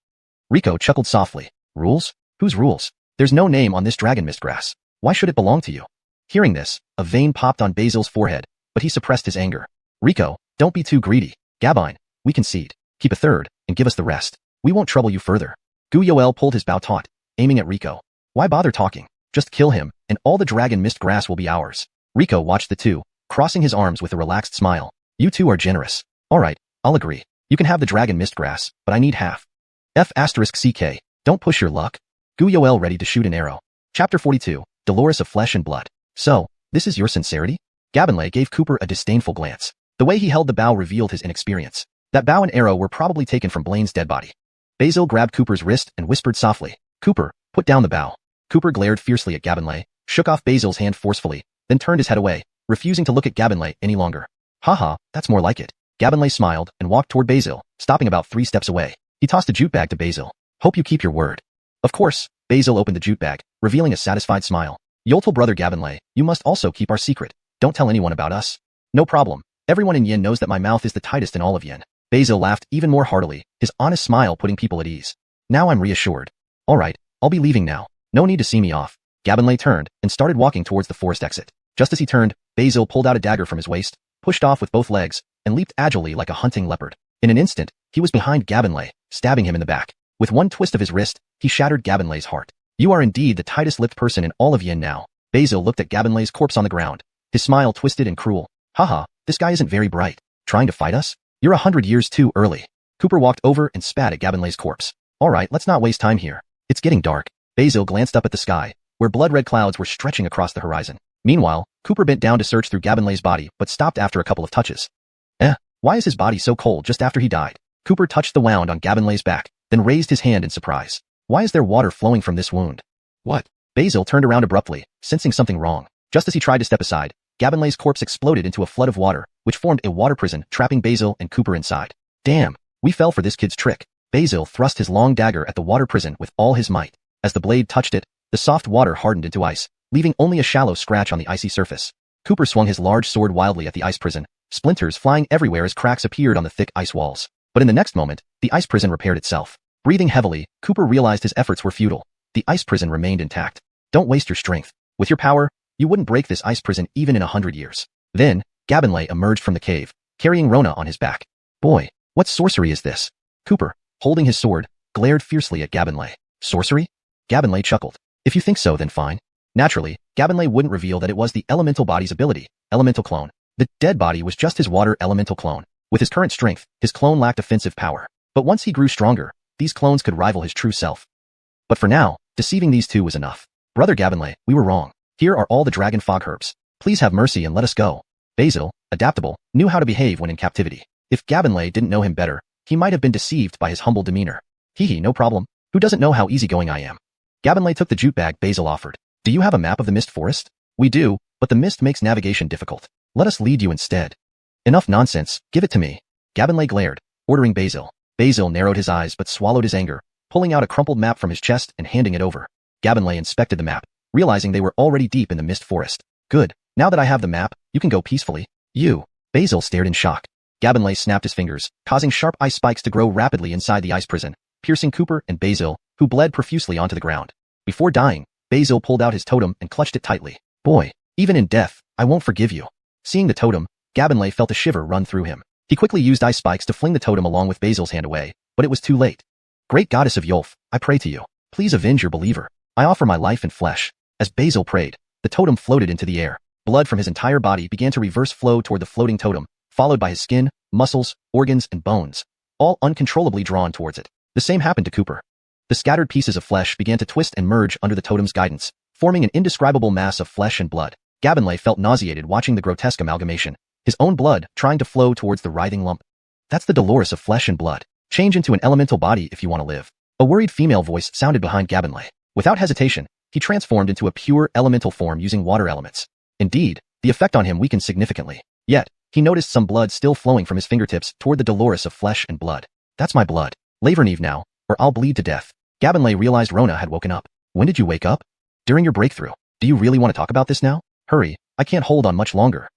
Rico chuckled softly. Rules? Whose rules? There's no name on this dragon mist grass. Why should it belong to you? Hearing this, a vein popped on Basil's forehead, but he suppressed his anger. Rico, don't be too greedy. Gabine, we concede. Keep a third, and give us the rest. We won't trouble you further. Gu Yoel pulled his bow taut, aiming at Rico. Why bother talking? Just kill him, and all the dragon mist grass will be ours. Rico watched the two, crossing his arms with a relaxed smile. You two are generous. Alright, I'll agree. You can have the dragon mist grass, but I need half. F***CK, don't push your luck. Gu Yoel ready to shoot an arrow. Chapter 42, Dolores of Flesh and Blood. So, this is your sincerity? Gabinlay gave Cooper a disdainful glance. The way he held the bow revealed his inexperience. That bow and arrow were probably taken from Blaine's dead body. Basil grabbed Cooper's wrist and whispered softly, Cooper, put down the bow. Cooper glared fiercely at Gabinlay, shook off Basil's hand forcefully, then turned his head away, refusing to look at Gabinlay any longer. Haha, that's more like it. Gabinlay smiled and walked toward Basil, stopping about 3 steps away. He tossed a jute bag to Basil. Hope you keep your word. Of course, Basil opened the jute bag, revealing a satisfied smile. Yoltal brother Gabinlay, you must also keep our secret. Don't tell anyone about us. No problem. Everyone in Yin knows that my mouth is the tightest in all of Yin. Basil laughed even more heartily, his honest smile putting people at ease. Now I'm reassured. Alright, I'll be leaving now. No need to see me off. Gabinlay turned and started walking towards the forest exit. Just as he turned, Basil pulled out a dagger from his waist, pushed off with both legs, and leaped agilely like a hunting leopard. In an instant, he was behind Gabinlay, stabbing him in the back. With one twist of his wrist, he shattered Gabinlay's heart. You are indeed the tightest-lipped person in all of Yin now. Basil looked at Gabinlay's corpse on the ground. His smile twisted and cruel. Haha, This guy isn't very bright. Trying to fight us? You're 100 years too early. Cooper walked over and spat at Gabonlay's corpse. Alright, let's not waste time here. It's getting dark. Basil glanced up at the sky, where blood-red clouds were stretching across the horizon. Meanwhile, Cooper bent down to search through Gabonlay's body, but stopped after a couple of touches. Why is his body so cold just after he died? Cooper touched the wound on Gabonlay's back, then raised his hand in surprise. Why is there water flowing from this wound? What? Basil turned around abruptly, sensing something wrong. Just as he tried to step aside, Gabonlay's corpse exploded into a flood of water, which formed a water prison, trapping Basil and Cooper inside. Damn, we fell for this kid's trick. Basil thrust his long dagger at the water prison with all his might. As the blade touched it, the soft water hardened into ice, leaving only a shallow scratch on the icy surface. Cooper swung his large sword wildly at the ice prison, splinters flying everywhere as cracks appeared on the thick ice walls. But in the next moment, the ice prison repaired itself. Breathing heavily, Cooper realized his efforts were futile. The ice prison remained intact. Don't waste your strength. With your power, you wouldn't break this ice prison even in 100 years. Then, Gabonlay emerged from the cave, carrying Rona on his back. Boy, what sorcery is this? Cooper, holding his sword, glared fiercely at Gabonlay. Sorcery? Gabonlay chuckled. If you think so, then fine. Naturally, Gabonlay wouldn't reveal that it was the elemental body's ability, elemental clone. The dead body was just his water elemental clone. With his current strength, his clone lacked offensive power. But once he grew stronger, these clones could rival his true self. But for now, deceiving these two was enough. Brother Gabonlay, we were wrong. Here are all the dragon fog herbs. Please have mercy and let us go. Basil, adaptable, knew how to behave when in captivity. If Gabonlay didn't know him better, he might have been deceived by his humble demeanor. Hee, no problem. Who doesn't know how easygoing I am? Gabonlay took the jute bag Basil offered. Do you have a map of the mist forest? We do, but the mist makes navigation difficult. Let us lead you instead. Enough nonsense, give it to me. Gabonlay glared, ordering Basil. Basil narrowed his eyes but swallowed his anger, pulling out a crumpled map from his chest and handing it over. Gabonlay inspected the map, realizing they were already deep in the mist forest. Good, now that I have the map, you can go peacefully. You. Basil stared in shock. Gabonlay snapped his fingers, causing sharp ice spikes to grow rapidly inside the ice prison, piercing Cooper and Basil, who bled profusely onto the ground. Before dying, Basil pulled out his totem and clutched it tightly. Boy, even in death, I won't forgive you. Seeing the totem, Gabonlay felt a shiver run through him. He quickly used ice spikes to fling the totem along with Basil's hand away, but it was too late. Great goddess of Yolf, I pray to you. Please avenge your believer. I offer my life and flesh. As Basil prayed, the totem floated into the air. Blood from his entire body began to reverse flow toward the floating totem, followed by his skin, muscles, organs, and bones, all uncontrollably drawn towards it. The same happened to Cooper. The scattered pieces of flesh began to twist and merge under the totem's guidance, forming an indescribable mass of flesh and blood. Gabonlay felt nauseated watching the grotesque amalgamation, his own blood trying to flow towards the writhing lump. That's the Dolores of flesh and blood. Change into an elemental body if you want to live. A worried female voice sounded behind Gabonlay. Without hesitation, he transformed into a pure elemental form using water elements. Indeed, the effect on him weakened significantly. Yet, he noticed some blood still flowing from his fingertips toward the Dolores of flesh and blood. That's my blood. Laverneve now, or I'll bleed to death. Gabonlay realized Rona had woken up. When did you wake up? During your breakthrough. Do you really want to talk about this now? Hurry, I can't hold on much longer.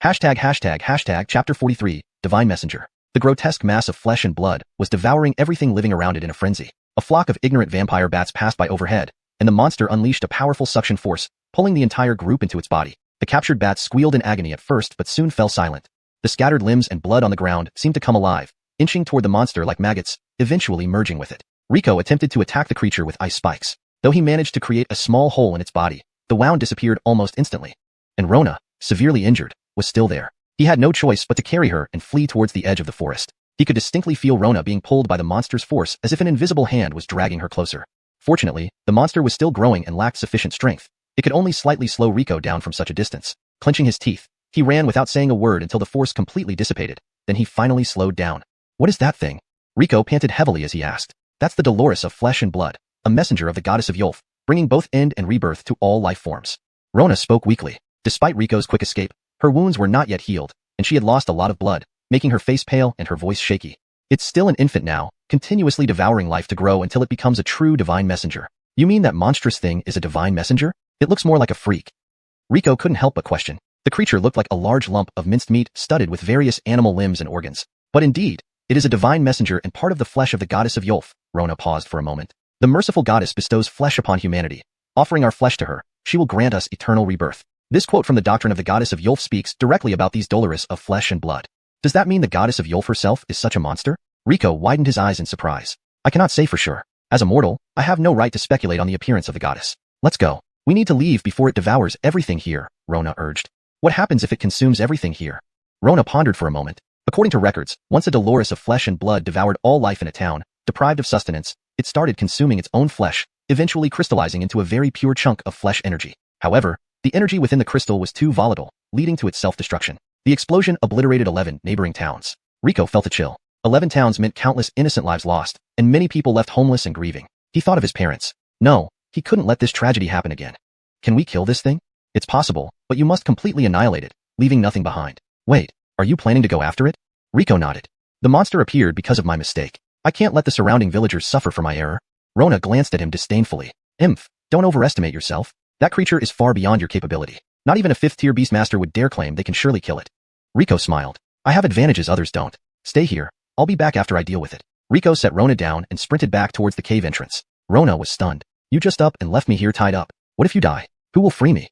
Hashtag chapter 43, Divine Messenger. The grotesque mass of flesh and blood was devouring everything living around it in a frenzy. A flock of ignorant vampire bats passed by overhead, and the monster unleashed a powerful suction force, pulling the entire group into its body. The captured bats squealed in agony at first but soon fell silent. The scattered limbs and blood on the ground seemed to come alive, inching toward the monster like maggots, eventually merging with it. Rico attempted to attack the creature with ice spikes. Though he managed to create a small hole in its body, the wound disappeared almost instantly. And Rona, severely injured, was still there. He had no choice but to carry her and flee towards the edge of the forest. He could distinctly feel Rona being pulled by the monster's force as if an invisible hand was dragging her closer. Fortunately, the monster was still growing and lacked sufficient strength. It could only slightly slow Rico down from such a distance. Clenching his teeth, he ran without saying a word until the force completely dissipated. Then he finally slowed down. What is that thing? Rico panted heavily as he asked. That's the Dolores of flesh and blood, a messenger of the goddess of Yolf, bringing both end and rebirth to all life forms. Rona spoke weakly. Despite Rico's quick escape, her wounds were not yet healed, and she had lost a lot of blood, making her face pale and her voice shaky. It's still an infant now, continuously devouring life to grow until it becomes a true divine messenger. You mean that monstrous thing is a divine messenger? It looks more like a freak. Rico couldn't help but question. The creature looked like a large lump of minced meat studded with various animal limbs and organs. But indeed, it is a divine messenger and part of the flesh of the goddess of Yolf. Rona paused for a moment. The merciful goddess bestows flesh upon humanity. Offering our flesh to her, she will grant us eternal rebirth. This quote from the doctrine of the goddess of Yolf speaks directly about these Dolores of flesh and blood. Does that mean the goddess of Yolf herself is such a monster? Rico widened his eyes in surprise. I cannot say for sure. As a mortal, I have no right to speculate on the appearance of the goddess. Let's go. We need to leave before it devours everything here, Rona urged. What happens if it consumes everything here? Rona pondered for a moment. According to records, once a Dolores of flesh and blood devoured all life in a town, deprived of sustenance, it started consuming its own flesh, eventually crystallizing into a very pure chunk of flesh energy. However, the energy within the crystal was too volatile, leading to its self-destruction. The explosion obliterated 11 neighboring towns. Rico felt a chill. 11 towns meant countless innocent lives lost, and many people left homeless and grieving. He thought of his parents. No, he couldn't let this tragedy happen again. Can we kill this thing? It's possible, but you must completely annihilate it, leaving nothing behind. Wait, are you planning to go after it? Rico nodded. The monster appeared because of my mistake. I can't let the surrounding villagers suffer for my error. Rona glanced at him disdainfully. Imph, don't overestimate yourself. That creature is far beyond your capability. Not even a 5th-tier Beastmaster would dare claim they can surely kill it. Rico smiled. I have advantages others don't. Stay here. I'll be back after I deal with it. Rico set Rona down and sprinted back towards the cave entrance. Rona was stunned. You just up and left me here tied up. What if you die? Who will free me?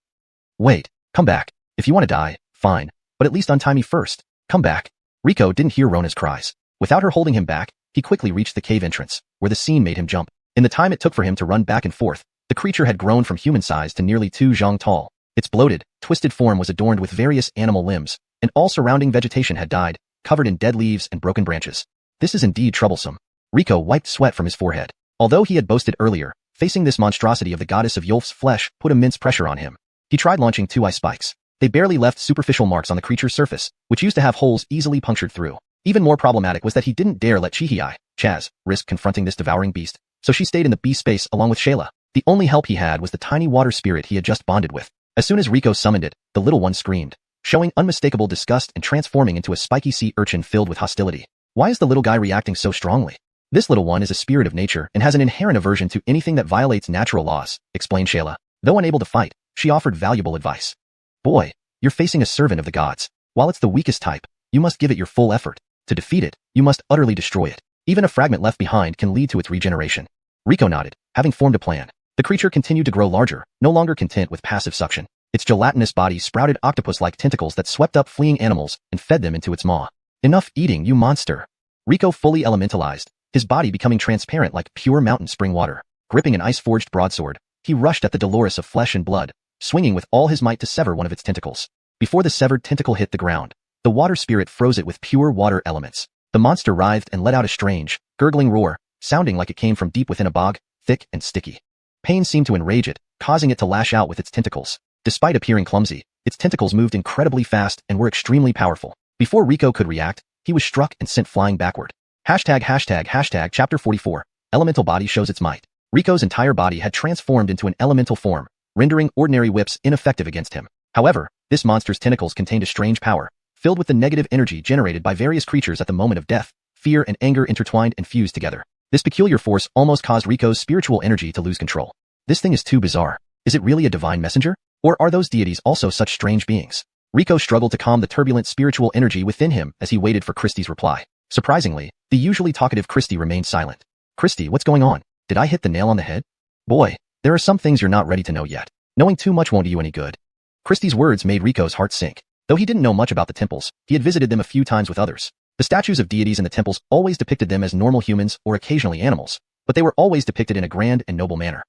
Wait, come back. If you want to die, fine. But at least untie me first. Come back. Rico didn't hear Rona's cries. Without her holding him back, he quickly reached the cave entrance, where the scene made him jump. In the time it took for him to run back and forth, the creature had grown from human size to nearly 2 zhang tall. Its bloated, twisted form was adorned with various animal limbs, and all surrounding vegetation had died, covered in dead leaves and broken branches. This is indeed troublesome. Rico wiped sweat from his forehead. Although he had boasted earlier, facing this monstrosity of the goddess of Yolf's flesh put immense pressure on him. He tried launching 2 ice spikes. They barely left superficial marks on the creature's surface, which used to have holes easily punctured through. Even more problematic was that he didn't dare let Chaz risk confronting this devouring beast, so she stayed in the beast space along with Shayla. The only help he had was the tiny water spirit he had just bonded with. As soon as Rico summoned it, the little one screamed, showing unmistakable disgust and transforming into a spiky sea urchin filled with hostility. Why is the little guy reacting so strongly? This little one is a spirit of nature and has an inherent aversion to anything that violates natural laws, explained Shayla. Though unable to fight, she offered valuable advice. Boy, you're facing a servant of the gods. While it's the weakest type, you must give it your full effort. To defeat it, you must utterly destroy it. Even a fragment left behind can lead to its regeneration. Rico nodded, having formed a plan. The creature continued to grow larger, no longer content with passive suction. Its gelatinous body sprouted octopus-like tentacles that swept up fleeing animals and fed them into its maw. Enough eating, you monster. Rico fully elementalized, his body becoming transparent like pure mountain spring water. Gripping an ice-forged broadsword, he rushed at the Dolores of flesh and blood, swinging with all his might to sever one of its tentacles. Before the severed tentacle hit the ground, the water spirit froze it with pure water elements. The monster writhed and let out a strange, gurgling roar, sounding like it came from deep within a bog, thick and sticky. Pain seemed to enrage it, causing it to lash out with its tentacles. Despite appearing clumsy, its tentacles moved incredibly fast and were extremely powerful. Before Rico could react, he was struck and sent flying backward. ####Chapter 44. Elemental body shows its might. Rico's entire body had transformed into an elemental form, rendering ordinary whips ineffective against him. However, this monster's tentacles contained a strange power, filled with the negative energy generated by various creatures at the moment of death. Fear and anger intertwined and fused together. This peculiar force almost caused Rico's spiritual energy to lose control. This thing is too bizarre. Is it really a divine messenger? Or are those deities also such strange beings? Rico struggled to calm the turbulent spiritual energy within him as he waited for Christie's reply. Surprisingly, the usually talkative Christie remained silent. Christie, what's going on? Did I hit the nail on the head? Boy, there are some things you're not ready to know yet. Knowing too much won't do you any good. Christie's words made Rico's heart sink. Though he didn't know much about the temples, he had visited them a few times with others. The statues of deities in the temples always depicted them as normal humans or occasionally animals, but they were always depicted in a grand and noble manner.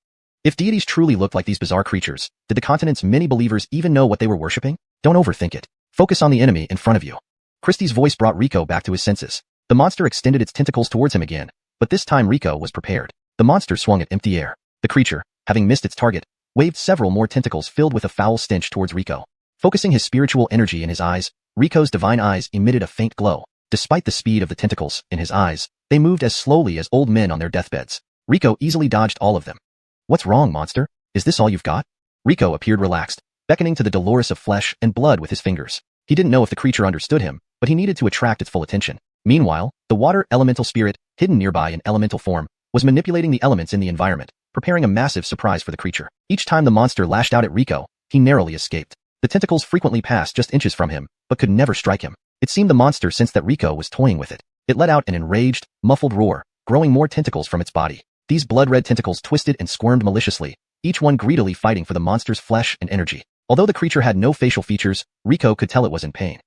If deities truly looked like these bizarre creatures, did the continent's many believers even know what they were worshipping? Don't overthink it. Focus on the enemy in front of you. Christie's voice brought Rico back to his senses. The monster extended its tentacles towards him again, but this time Rico was prepared. The monster swung at empty air. The creature, having missed its target, waved several more tentacles filled with a foul stench towards Rico. Focusing his spiritual energy in his eyes, Rico's divine eyes emitted a faint glow. Despite the speed of the tentacles in his eyes, they moved as slowly as old men on their deathbeds. Rico easily dodged all of them. What's wrong, monster? Is this all you've got? Rico appeared relaxed, beckoning to the Dolores of flesh and blood with his fingers. He didn't know if the creature understood him, but he needed to attract its full attention. Meanwhile, the water elemental spirit, hidden nearby in elemental form, was manipulating the elements in the environment, preparing a massive surprise for the creature. Each time the monster lashed out at Rico, he narrowly escaped. The tentacles frequently passed just inches from him, but could never strike him. It seemed the monster sensed that Rico was toying with it. It let out an enraged, muffled roar, growing more tentacles from its body. These blood-red tentacles twisted and squirmed maliciously, each one greedily fighting for the monster's flesh and energy. Although the creature had no facial features, Rico could tell it was in pain.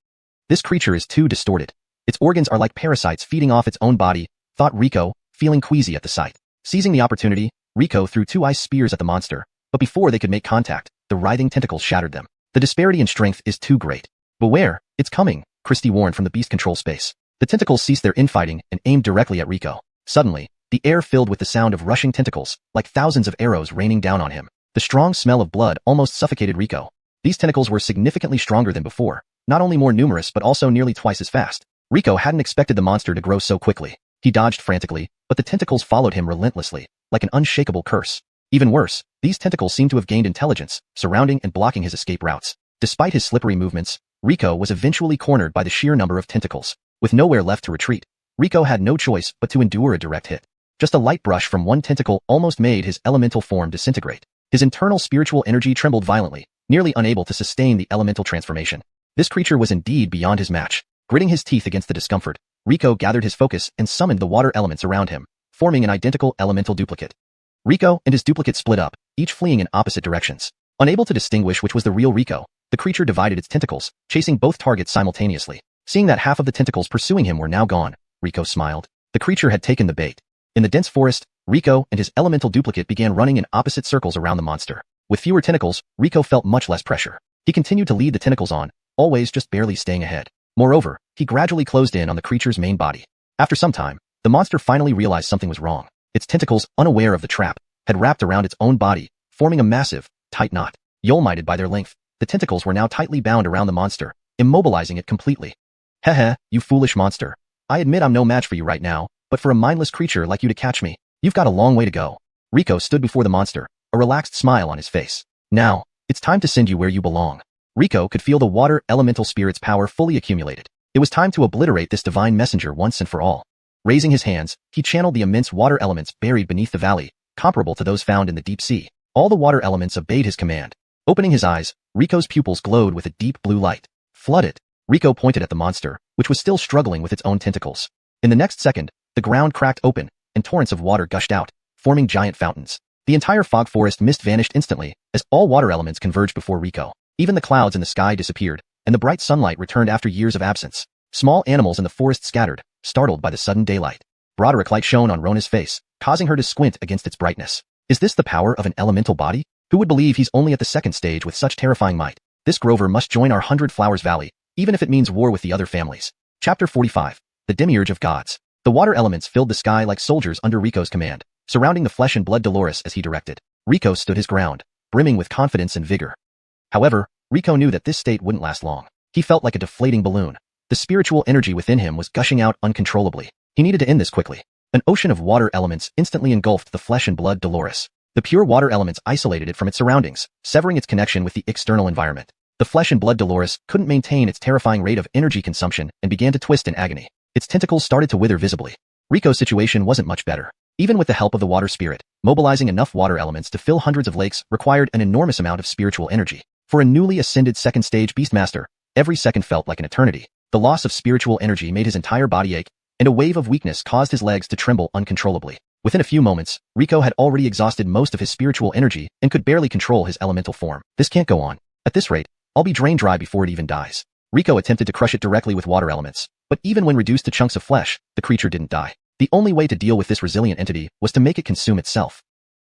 This creature is too distorted. Its organs are like parasites feeding off its own body, thought Rico, feeling queasy at the sight. Seizing the opportunity, Rico threw 2 ice spears at the monster, but before they could make contact, the writhing tentacles shattered them. The disparity in strength is too great. Beware, it's coming, Christie warned from the beast control space. The tentacles ceased their infighting and aimed directly at Rico. Suddenly, the air filled with the sound of rushing tentacles, like thousands of arrows raining down on him. The strong smell of blood almost suffocated Rico. These tentacles were significantly stronger than before, not only more numerous but also nearly twice as fast. Rico hadn't expected the monster to grow so quickly. He dodged frantically, but the tentacles followed him relentlessly, like an unshakable curse. Even worse, these tentacles seemed to have gained intelligence, surrounding and blocking his escape routes. Despite his slippery movements, Rico was eventually cornered by the sheer number of tentacles. With nowhere left to retreat, Rico had no choice but to endure a direct hit. Just a light brush from one tentacle almost made his elemental form disintegrate. His internal spiritual energy trembled violently, nearly unable to sustain the elemental transformation. This creature was indeed beyond his match. Gritting his teeth against the discomfort, Rico gathered his focus and summoned the water elements around him, forming an identical elemental duplicate. Rico and his duplicate split up, each fleeing in opposite directions. Unable to distinguish which was the real Rico, the creature divided its tentacles, chasing both targets simultaneously. Seeing that half of the tentacles pursuing him were now gone, Rico smiled. The creature had taken the bait. In the dense forest, Rico and his elemental duplicate began running in opposite circles around the monster. With fewer tentacles, Rico felt much less pressure. He continued to lead the tentacles on, always just barely staying ahead. Moreover, he gradually closed in on the creature's main body. After some time, the monster finally realized something was wrong. Its tentacles, unaware of the trap, had wrapped around its own body, forming a massive, tight knot. Yolmited by their length, the tentacles were now tightly bound around the monster, immobilizing it completely. Heh, you foolish monster. I admit I'm no match for you right now, but for a mindless creature like you to catch me, you've got a long way to go. Rico stood before the monster, a relaxed smile on his face. Now, it's time to send you where you belong. Rico could feel the water elemental spirit's power fully accumulated. It was time to obliterate this divine messenger once and for all. Raising his hands, he channeled the immense water elements buried beneath the valley, comparable to those found in the deep sea. All the water elements obeyed his command. Opening his eyes, Rico's pupils glowed with a deep blue light. Flood it. Rico pointed at the monster, which was still struggling with its own tentacles. In the next second, the ground cracked open, and torrents of water gushed out, forming giant fountains. The entire fog forest mist vanished instantly, as all water elements converged before Rico. Even the clouds in the sky disappeared, and the bright sunlight returned after years of absence. Small animals in the forest scattered, startled by the sudden daylight. Broderick light shone on Rona's face, causing her to squint against its brightness. Is this the power of an elemental body? Who would believe he's only at the second stage with such terrifying might? This Grover must join our 100 Flowers Valley, even if it means war with the other families. Chapter 45. The Demiurge of Gods. The water elements filled the sky like soldiers under Rico's command, surrounding the flesh and blood Dolores as he directed. Rico stood his ground, brimming with confidence and vigor. However, Rico knew that this state wouldn't last long. He felt like a deflating balloon. The spiritual energy within him was gushing out uncontrollably. He needed to end this quickly. An ocean of water elements instantly engulfed the flesh and blood Dolores. The pure water elements isolated it from its surroundings, severing its connection with the external environment. The flesh and blood Dolores couldn't maintain its terrifying rate of energy consumption and began to twist in agony. Its tentacles started to wither visibly. Rico's situation wasn't much better. Even with the help of the water spirit, mobilizing enough water elements to fill hundreds of lakes required an enormous amount of spiritual energy. For a newly ascended second stage Beastmaster, every second felt like an eternity. The loss of spiritual energy made his entire body ache, and a wave of weakness caused his legs to tremble uncontrollably. Within a few moments, Rico had already exhausted most of his spiritual energy and could barely control his elemental form. This can't go on. At this rate, I'll be drained dry before it even dies. Rico attempted to crush it directly with water elements, but even when reduced to chunks of flesh, the creature didn't die. The only way to deal with this resilient entity was to make it consume itself.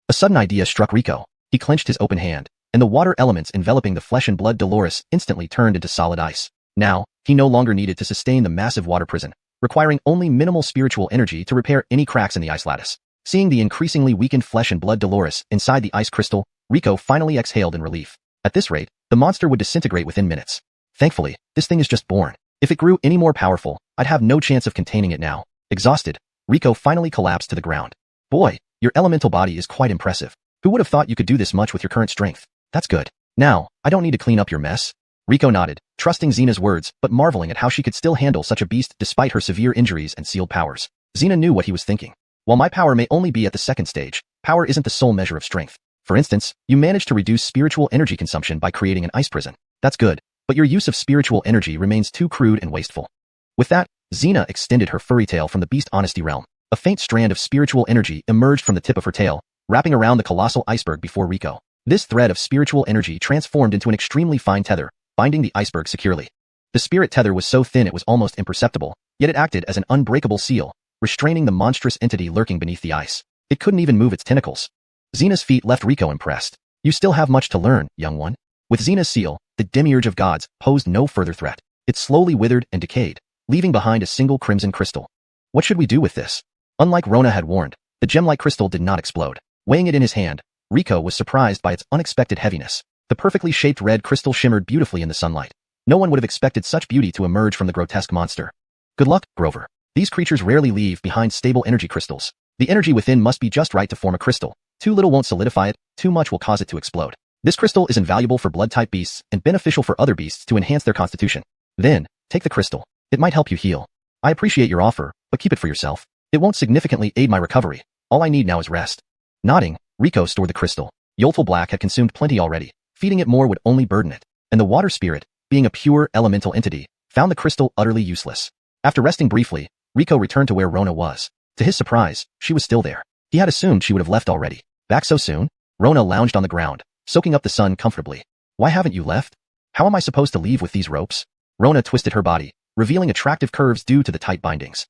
A sudden idea struck Rico. He clenched his open hand, and the water elements enveloping the flesh and blood Dolores instantly turned into solid ice. Now, he no longer needed to sustain the massive water prison, requiring only minimal spiritual energy to repair any cracks in the ice lattice. Seeing the increasingly weakened flesh and blood Dolores inside the ice crystal, Rico finally exhaled in relief. At this rate, the monster would disintegrate within minutes. Thankfully, this thing is just born. If it grew any more powerful, I'd have no chance of containing it now. Exhausted, Rico finally collapsed to the ground. Boy, your elemental body is quite impressive. Who would have thought you could do this much with your current strength? That's good. Now, I don't need to clean up your mess. Rico nodded, trusting Xena's words, but marveling at how she could still handle such a beast despite her severe injuries and sealed powers. Xena knew what he was thinking. While my power may only be at the second stage, power isn't the sole measure of strength. For instance, you managed to reduce spiritual energy consumption by creating an ice prison. That's good, but your use of spiritual energy remains too crude and wasteful. With that, Xena extended her furry tail from the beast honesty realm. A faint strand of spiritual energy emerged from the tip of her tail, wrapping around the colossal iceberg before Rico. This thread of spiritual energy transformed into an extremely fine tether, binding the iceberg securely. The spirit tether was so thin it was almost imperceptible, yet it acted as an unbreakable seal, restraining the monstrous entity lurking beneath the ice. It couldn't even move its tentacles. Xena's feat left Rico impressed. You still have much to learn, young one. With Xena's seal, the Demiurge of Gods posed no further threat. It slowly withered and decayed, leaving behind a single crimson crystal. What should we do with this? Unlike Rona had warned, the gem-like crystal did not explode. Weighing it in his hand, Rico was surprised by its unexpected heaviness. The perfectly shaped red crystal shimmered beautifully in the sunlight. No one would have expected such beauty to emerge from the grotesque monster. Good luck, Grover. These creatures rarely leave behind stable energy crystals. The energy within must be just right to form a crystal. Too little won't solidify it, too much will cause it to explode. This crystal is invaluable for blood-type beasts and beneficial for other beasts to enhance their constitution. Then, take the crystal. It might help you heal. I appreciate your offer, but keep it for yourself. It won't significantly aid my recovery. All I need now is rest. Nodding, Rico stored the crystal. Yoltful Black had consumed plenty already. Feeding it more would only burden it. And the water spirit, being a pure elemental entity, found the crystal utterly useless. After resting briefly, Rico returned to where Rona was. To his surprise, she was still there. He had assumed she would have left already. Back so soon? Rona lounged on the ground, soaking up the sun comfortably. Why haven't you left? How am I supposed to leave with these ropes? Rona twisted her body, revealing attractive curves due to the tight bindings.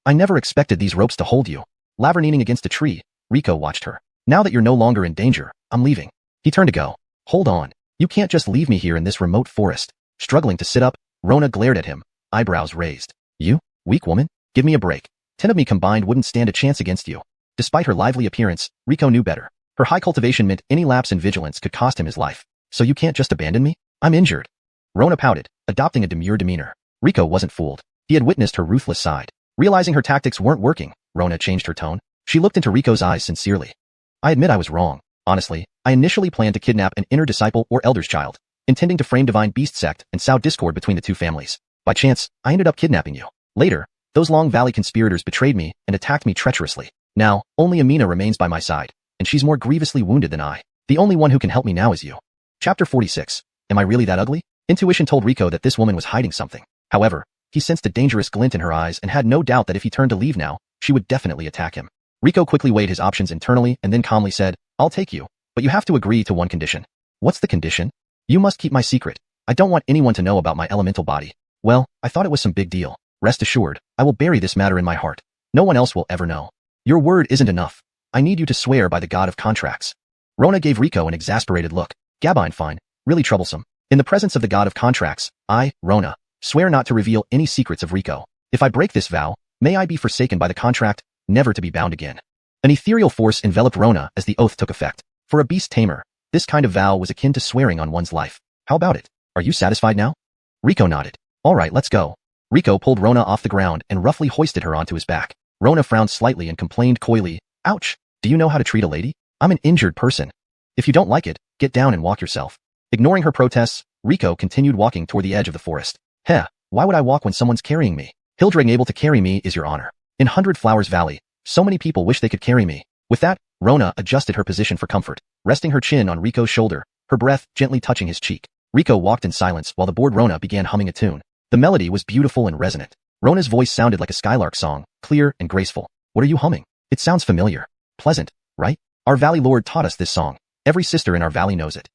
I never expected these ropes to hold you. Leaning against a tree, Rico watched her. Now that you're no longer in danger, I'm leaving. He turned to go. Hold on. You can't just leave me here in this remote forest. Struggling to sit up, Rona glared at him, eyebrows raised. You? Weak woman? Give me a break. 10 of me combined wouldn't stand a chance against you. Despite her lively appearance, Rico knew better. Her high cultivation meant any lapse in vigilance could cost him his life. So you can't just abandon me? I'm injured. Rona pouted, adopting a demure demeanor. Rico wasn't fooled. He had witnessed her ruthless side. Realizing her tactics weren't working, Rona changed her tone. She looked into Rico's eyes sincerely. I admit I was wrong. Honestly, I initially planned to kidnap an inner disciple or elder's child, intending to frame Divine Beast Sect and sow discord between the two families. By chance, I ended up kidnapping you. Later, those Long Valley conspirators betrayed me and attacked me treacherously. Now, only Amina remains by my side, and she's more grievously wounded than I. The only one who can help me now is you. Chapter 46. Am I really that ugly? Intuition told Rico that this woman was hiding something. However, he sensed a dangerous glint in her eyes and had no doubt that if he turned to leave now, she would definitely attack him. Rico quickly weighed his options internally and then calmly said, I'll take you, but you have to agree to one condition. What's the condition? You must keep my secret. I don't want anyone to know about my elemental body. Well, I thought it was some big deal. Rest assured, I will bury this matter in my heart. No one else will ever know. Your word isn't enough. I need you to swear by the god of contracts. Rona gave Rico an exasperated look. Gabine fine, really troublesome. In the presence of the god of contracts, I, Rona, swear not to reveal any secrets of Rico. If I break this vow, may I be forsaken by the contract, never to be bound again. An ethereal force enveloped Rona as the oath took effect. For a beast tamer, this kind of vow was akin to swearing on one's life. How about it? Are you satisfied now? Rico nodded. All right, let's go. Rico pulled Rona off the ground and roughly hoisted her onto his back. Rona frowned slightly and complained coyly, Ouch, do you know how to treat a lady? I'm an injured person. If you don't like it, get down and walk yourself. Ignoring her protests, Rico continued walking toward the edge of the forest. Heh, why would I walk when someone's carrying me? Hildring able to carry me is your honor. In 100 Flowers Valley, so many people wish they could carry me. With that, Rona adjusted her position for comfort, resting her chin on Rico's shoulder, her breath gently touching his cheek. Rico walked in silence while the bored Rona began humming a tune. The melody was beautiful and resonant. Rona's voice sounded like a skylark song, clear and graceful. What are you humming? It sounds familiar. Pleasant, right? Our valley lord taught us this song. Every sister in our valley knows it.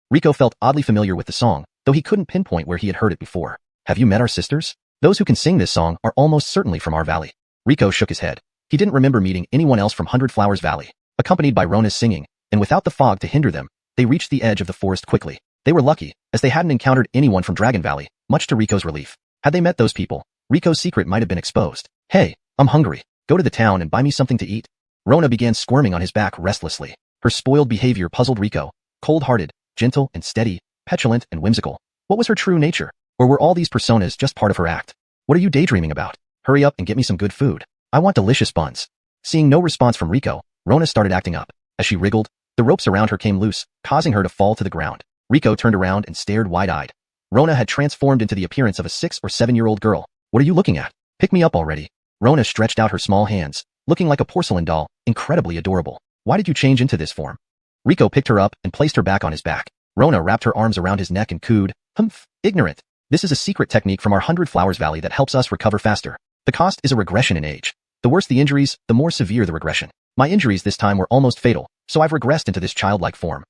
Rico felt oddly familiar with the song, though he couldn't pinpoint where he had heard it before. Have you met our sisters? Those who can sing this song are almost certainly from our valley. Rico shook his head. He didn't remember meeting anyone else from 100 Flowers Valley. Accompanied by Rona's singing, and without the fog to hinder them, they reached the edge of the forest quickly. They were lucky, as they hadn't encountered anyone from Dragon Valley, much to Rico's relief. Had they met those people, Rico's secret might have been exposed. Hey, I'm hungry. Go to the town and buy me something to eat. Rona began squirming on his back restlessly. Her spoiled behavior puzzled Rico. Cold-hearted, gentle and steady, petulant and whimsical. What was her true nature? Or were all these personas just part of her act? What are you daydreaming about? Hurry up and get me some good food. I want delicious buns. Seeing no response from Rico, Rona started acting up. As she wriggled, the ropes around her came loose, causing her to fall to the ground. Rico turned around and stared wide-eyed. Rona had transformed into the appearance of a 6 or 7-year-old girl. What are you looking at? Pick me up already. Rona stretched out her small hands, looking like a porcelain doll, incredibly adorable. Why did you change into this form? Rico picked her up and placed her back on his back. Rona wrapped her arms around his neck and cooed, Humph, ignorant. This is a secret technique from our 100 Flowers Valley that helps us recover faster. The cost is a regression in age. The worse the injuries, the more severe the regression. My injuries this time were almost fatal, so I've regressed into this childlike form.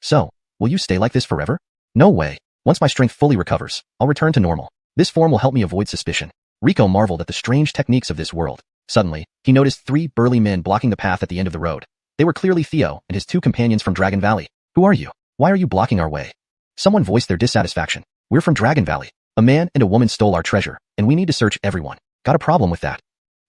So, will you stay like this forever? No way. Once my strength fully recovers, I'll return to normal. This form will help me avoid suspicion. Rico marveled at the strange techniques of this world. Suddenly, he noticed 3 burly men blocking the path at the end of the road. They were clearly Theo and his 2 companions from Dragon Valley. Who are you? Why are you blocking our way? Someone voiced their dissatisfaction. We're from Dragon Valley. A man and a woman stole our treasure, and we need to search everyone. Got a problem with that?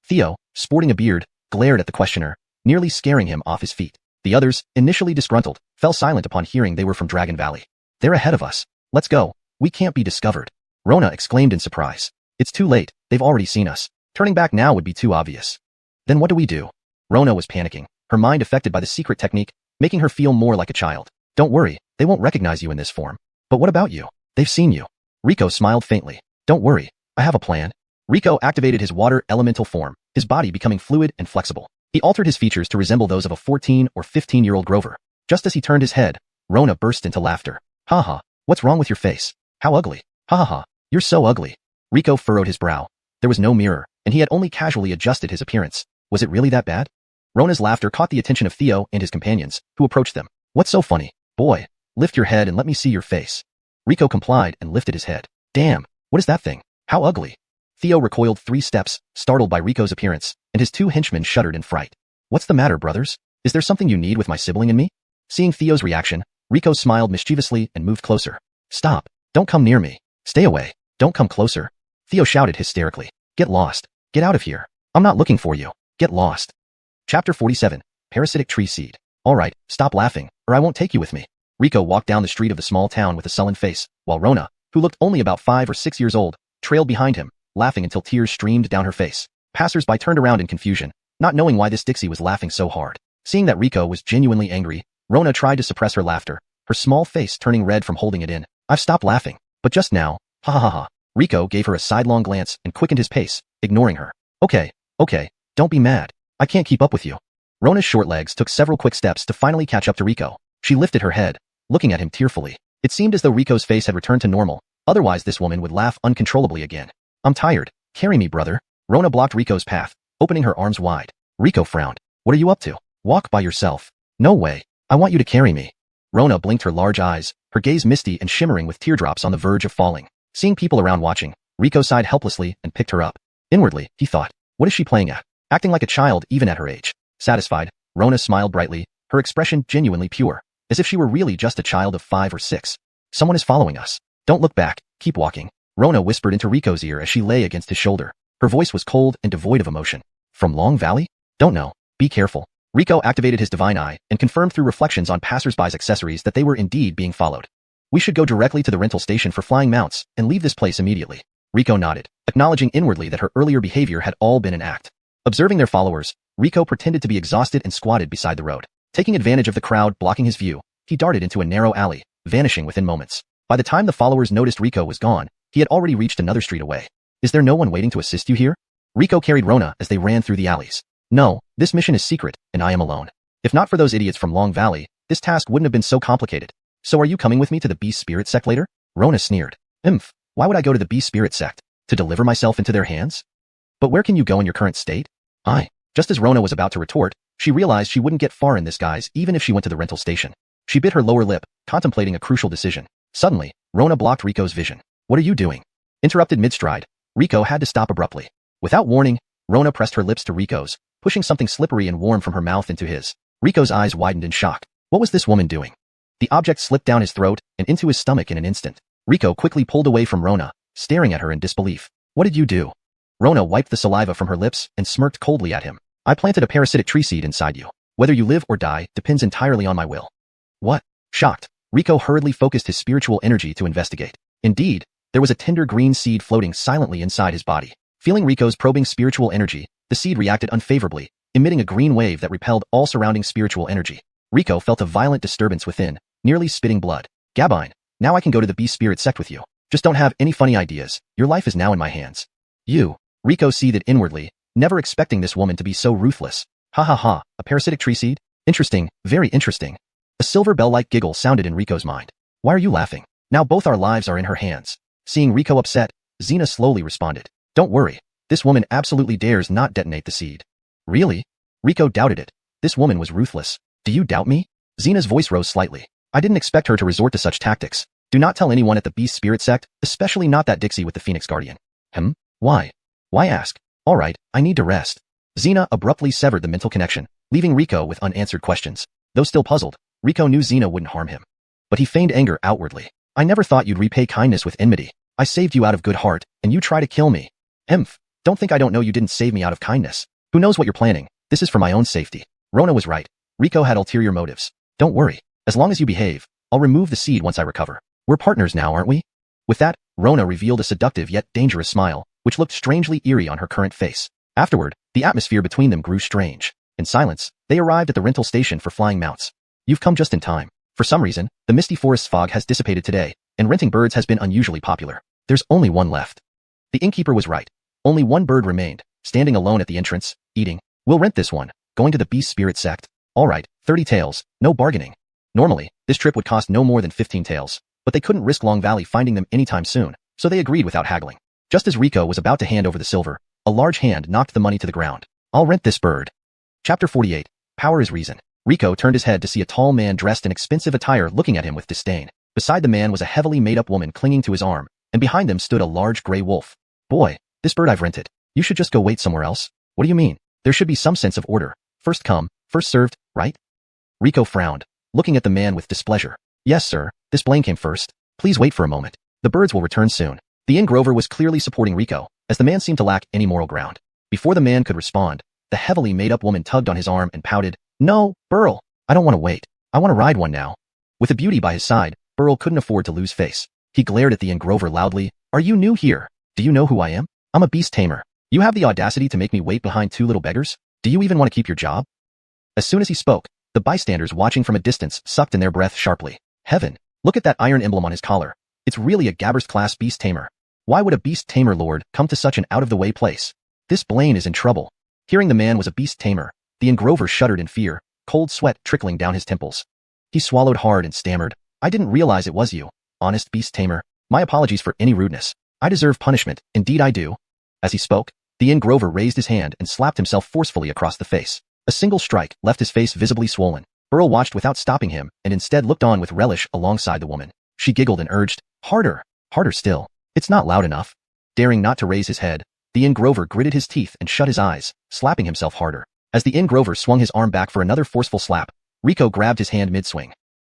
Theo, sporting a beard, glared at the questioner, nearly scaring him off his feet. The others, initially disgruntled, fell silent upon hearing they were from Dragon Valley. They're ahead of us. Let's go. We can't be discovered. Rona exclaimed in surprise. It's too late. They've already seen us. Turning back now would be too obvious. Then what do we do? Rona was panicking, her mind affected by the secret technique, making her feel more like a child. Don't worry, they won't recognize you in this form. But what about you? They've seen you. Rico smiled faintly. Don't worry, I have a plan. Rico activated his water elemental form, his body becoming fluid and flexible. He altered his features to resemble those of a 14 or 15-year-old Grover. Just as he turned his head, Rona burst into laughter. Haha, what's wrong with your face? How ugly. Haha, you're so ugly. Rico furrowed his brow. There was no mirror, and he had only casually adjusted his appearance. Was it really that bad? Rona's laughter caught the attention of Theo and his companions, who approached them. What's so funny? Boy, lift your head and let me see your face. Rico complied and lifted his head. Damn, what is that thing? How ugly. Theo recoiled 3 steps, startled by Rico's appearance, and his 2 henchmen shuddered in fright. What's the matter, brothers? Is there something you need with my sibling and me? Seeing Theo's reaction, Rico smiled mischievously and moved closer. Stop. Don't come near me. Stay away. Don't come closer. Theo shouted hysterically. Get lost. Get out of here. I'm not looking for you. Get lost. Chapter 47. Parasitic Tree Seed. Alright, stop laughing, or I won't take you with me. Rico walked down the street of the small town with a sullen face, while Rona, who looked only about 5 or 6 years old, trailed behind him, laughing until tears streamed down her face. Passers-by turned around in confusion, not knowing why this Dixie was laughing so hard. Seeing that Rico was genuinely angry, Rona tried to suppress her laughter, her small face turning red from holding it in. I've stopped laughing, but just now, ha ha ha ha. Rico gave her a sidelong glance and quickened his pace, ignoring her. Okay, don't be mad. I can't keep up with you. Rona's short legs took several quick steps to finally catch up to Rico. She lifted her head, looking at him tearfully. It seemed as though Rico's face had returned to normal, otherwise this woman would laugh uncontrollably again. I'm tired. Carry me, brother. Rona blocked Rico's path, opening her arms wide. Rico frowned. What are you up to? Walk by yourself. No way. I want you to carry me. Rona blinked her large eyes, her gaze misty and shimmering with teardrops on the verge of falling. Seeing people around watching, Rico sighed helplessly and picked her up. Inwardly, he thought, what is she playing at? Acting like a child even at her age. Satisfied, Rona smiled brightly, her expression genuinely pure, as if she were really just a child of 5 or 6. Someone is following us. Don't look back, keep walking. Rona whispered into Rico's ear as she lay against his shoulder. Her voice was cold and devoid of emotion. From Long Valley? Don't know. Be careful. Rico activated his divine eye and confirmed through reflections on passers-by's accessories that they were indeed being followed. We should go directly to the rental station for flying mounts and leave this place immediately. Rico nodded, acknowledging inwardly that her earlier behavior had all been an act. Observing their followers, Rico pretended to be exhausted and squatted beside the road. Taking advantage of the crowd blocking his view, he darted into a narrow alley, vanishing within moments. By the time the followers noticed Rico was gone, he had already reached another street away. Is there no one waiting to assist you here? Rico carried Rona as they ran through the alleys. No, this mission is secret, and I am alone. If not for those idiots from Long Valley, this task wouldn't have been so complicated. So are you coming with me to the Beast Spirit Sect later? Rona sneered. Why would I go to the Beast Spirit Sect? To deliver myself into their hands? But where can you go in your current state? Just as Rona was about to retort, she realized she wouldn't get far in this guise even if she went to the rental station. She bit her lower lip, contemplating a crucial decision. Suddenly, Rona blocked Rico's vision. What are you doing? Interrupted mid-stride, Rico had to stop abruptly. Without warning, Rona pressed her lips to Rico's, pushing something slippery and warm from her mouth into his. Rico's eyes widened in shock. What was this woman doing? The object slipped down his throat and into his stomach in an instant. Rico quickly pulled away from Rona, staring at her in disbelief. What did you do? Rona wiped the saliva from her lips and smirked coldly at him. I planted a parasitic tree seed inside you. Whether you live or die depends entirely on my will. What? Shocked, Rico hurriedly focused his spiritual energy to investigate. Indeed, there was a tender green seed floating silently inside his body. Feeling Rico's probing spiritual energy, the seed reacted unfavorably, emitting a green wave that repelled all surrounding spiritual energy. Rico felt a violent disturbance within, nearly spitting blood. Gabine, now I can go to the Beast Spirit Sect with you. Just don't have any funny ideas. Your life is now in my hands. You. Rico seethed inwardly, never expecting this woman to be so ruthless. Ha ha ha, a parasitic tree seed? Interesting, very interesting. A silver bell-like giggle sounded in Rico's mind. Why are you laughing? Now both our lives are in her hands. Seeing Rico upset, Xena slowly responded. Don't worry, this woman absolutely dares not detonate the seed. Really? Rico doubted it. This woman was ruthless. Do you doubt me? Xena's voice rose slightly. I didn't expect her to resort to such tactics. Do not tell anyone at the Beast Spirit Sect, especially not that Dixie with the Phoenix Guardian. Why? Why ask? Alright, I need to rest. Xena abruptly severed the mental connection, leaving Rico with unanswered questions. Though still puzzled, Rico knew Xena wouldn't harm him. But he feigned anger outwardly. I never thought you'd repay kindness with enmity. I saved you out of good heart, and you try to kill me. Emph. Don't think I don't know you didn't save me out of kindness. Who knows what you're planning? This is for my own safety. Rona was right. Rico had ulterior motives. Don't worry. As long as you behave, I'll remove the seed once I recover. We're partners now, aren't we? With that, Rona revealed a seductive yet dangerous smile, which looked strangely eerie on her current face. Afterward, the atmosphere between them grew strange. In silence, they arrived at the rental station for flying mounts. You've come just in time. For some reason, the misty forest's fog has dissipated today, and renting birds has been unusually popular. There's only one left. The innkeeper was right. Only one bird remained, standing alone at the entrance, eating. We'll rent this one, going to the Beast Spirit Sect. All right, 30 taels, no bargaining. Normally, this trip would cost no more than 15 taels, but they couldn't risk Long Valley finding them anytime soon, so they agreed without haggling. Just as Rico was about to hand over the silver, a large hand knocked the money to the ground. I'll rent this bird. Chapter 48. Power is Reason. Rico turned his head to see a tall man dressed in expensive attire looking at him with disdain. Beside the man was a heavily made-up woman clinging to his arm, and behind them stood a large gray wolf. Boy, this bird I've rented. You should just go wait somewhere else. What do you mean? There should be some sense of order. First come, first served, right? Rico frowned, looking at the man with displeasure. Yes, sir, this blame came first. Please wait for a moment. The birds will return soon. The inngrover was clearly supporting Rico, as the man seemed to lack any moral ground. Before the man could respond, the heavily made-up woman tugged on his arm and pouted, No, Burl, I don't want to wait. I want to ride one now. With a beauty by his side, Burl couldn't afford to lose face. He glared at the inngrover loudly. Are you new here? Do you know who I am? I'm a beast tamer. You have the audacity to make me wait behind two little beggars? Do you even want to keep your job? As soon as he spoke, the bystanders watching from a distance sucked in their breath sharply. Heaven, look at that iron emblem on his collar. It's really a Gabbers-class beast tamer. Why would a beast tamer lord come to such an out-of-the-way place? This Blaine is in trouble. Hearing the man was a beast tamer, the inngrover shuddered in fear, cold sweat trickling down his temples. He swallowed hard and stammered. I didn't realize it was you, honest beast tamer. My apologies for any rudeness. I deserve punishment, indeed I do. As he spoke, the inngrover raised his hand and slapped himself forcefully across the face. A single strike left his face visibly swollen. Burl watched without stopping him and instead looked on with relish alongside the woman. She giggled and urged, Harder, harder still. It's not loud enough. Daring not to raise his head, the inngrover gritted his teeth and shut his eyes, slapping himself harder. As the inngrover swung his arm back for another forceful slap, Rico grabbed his hand mid-swing.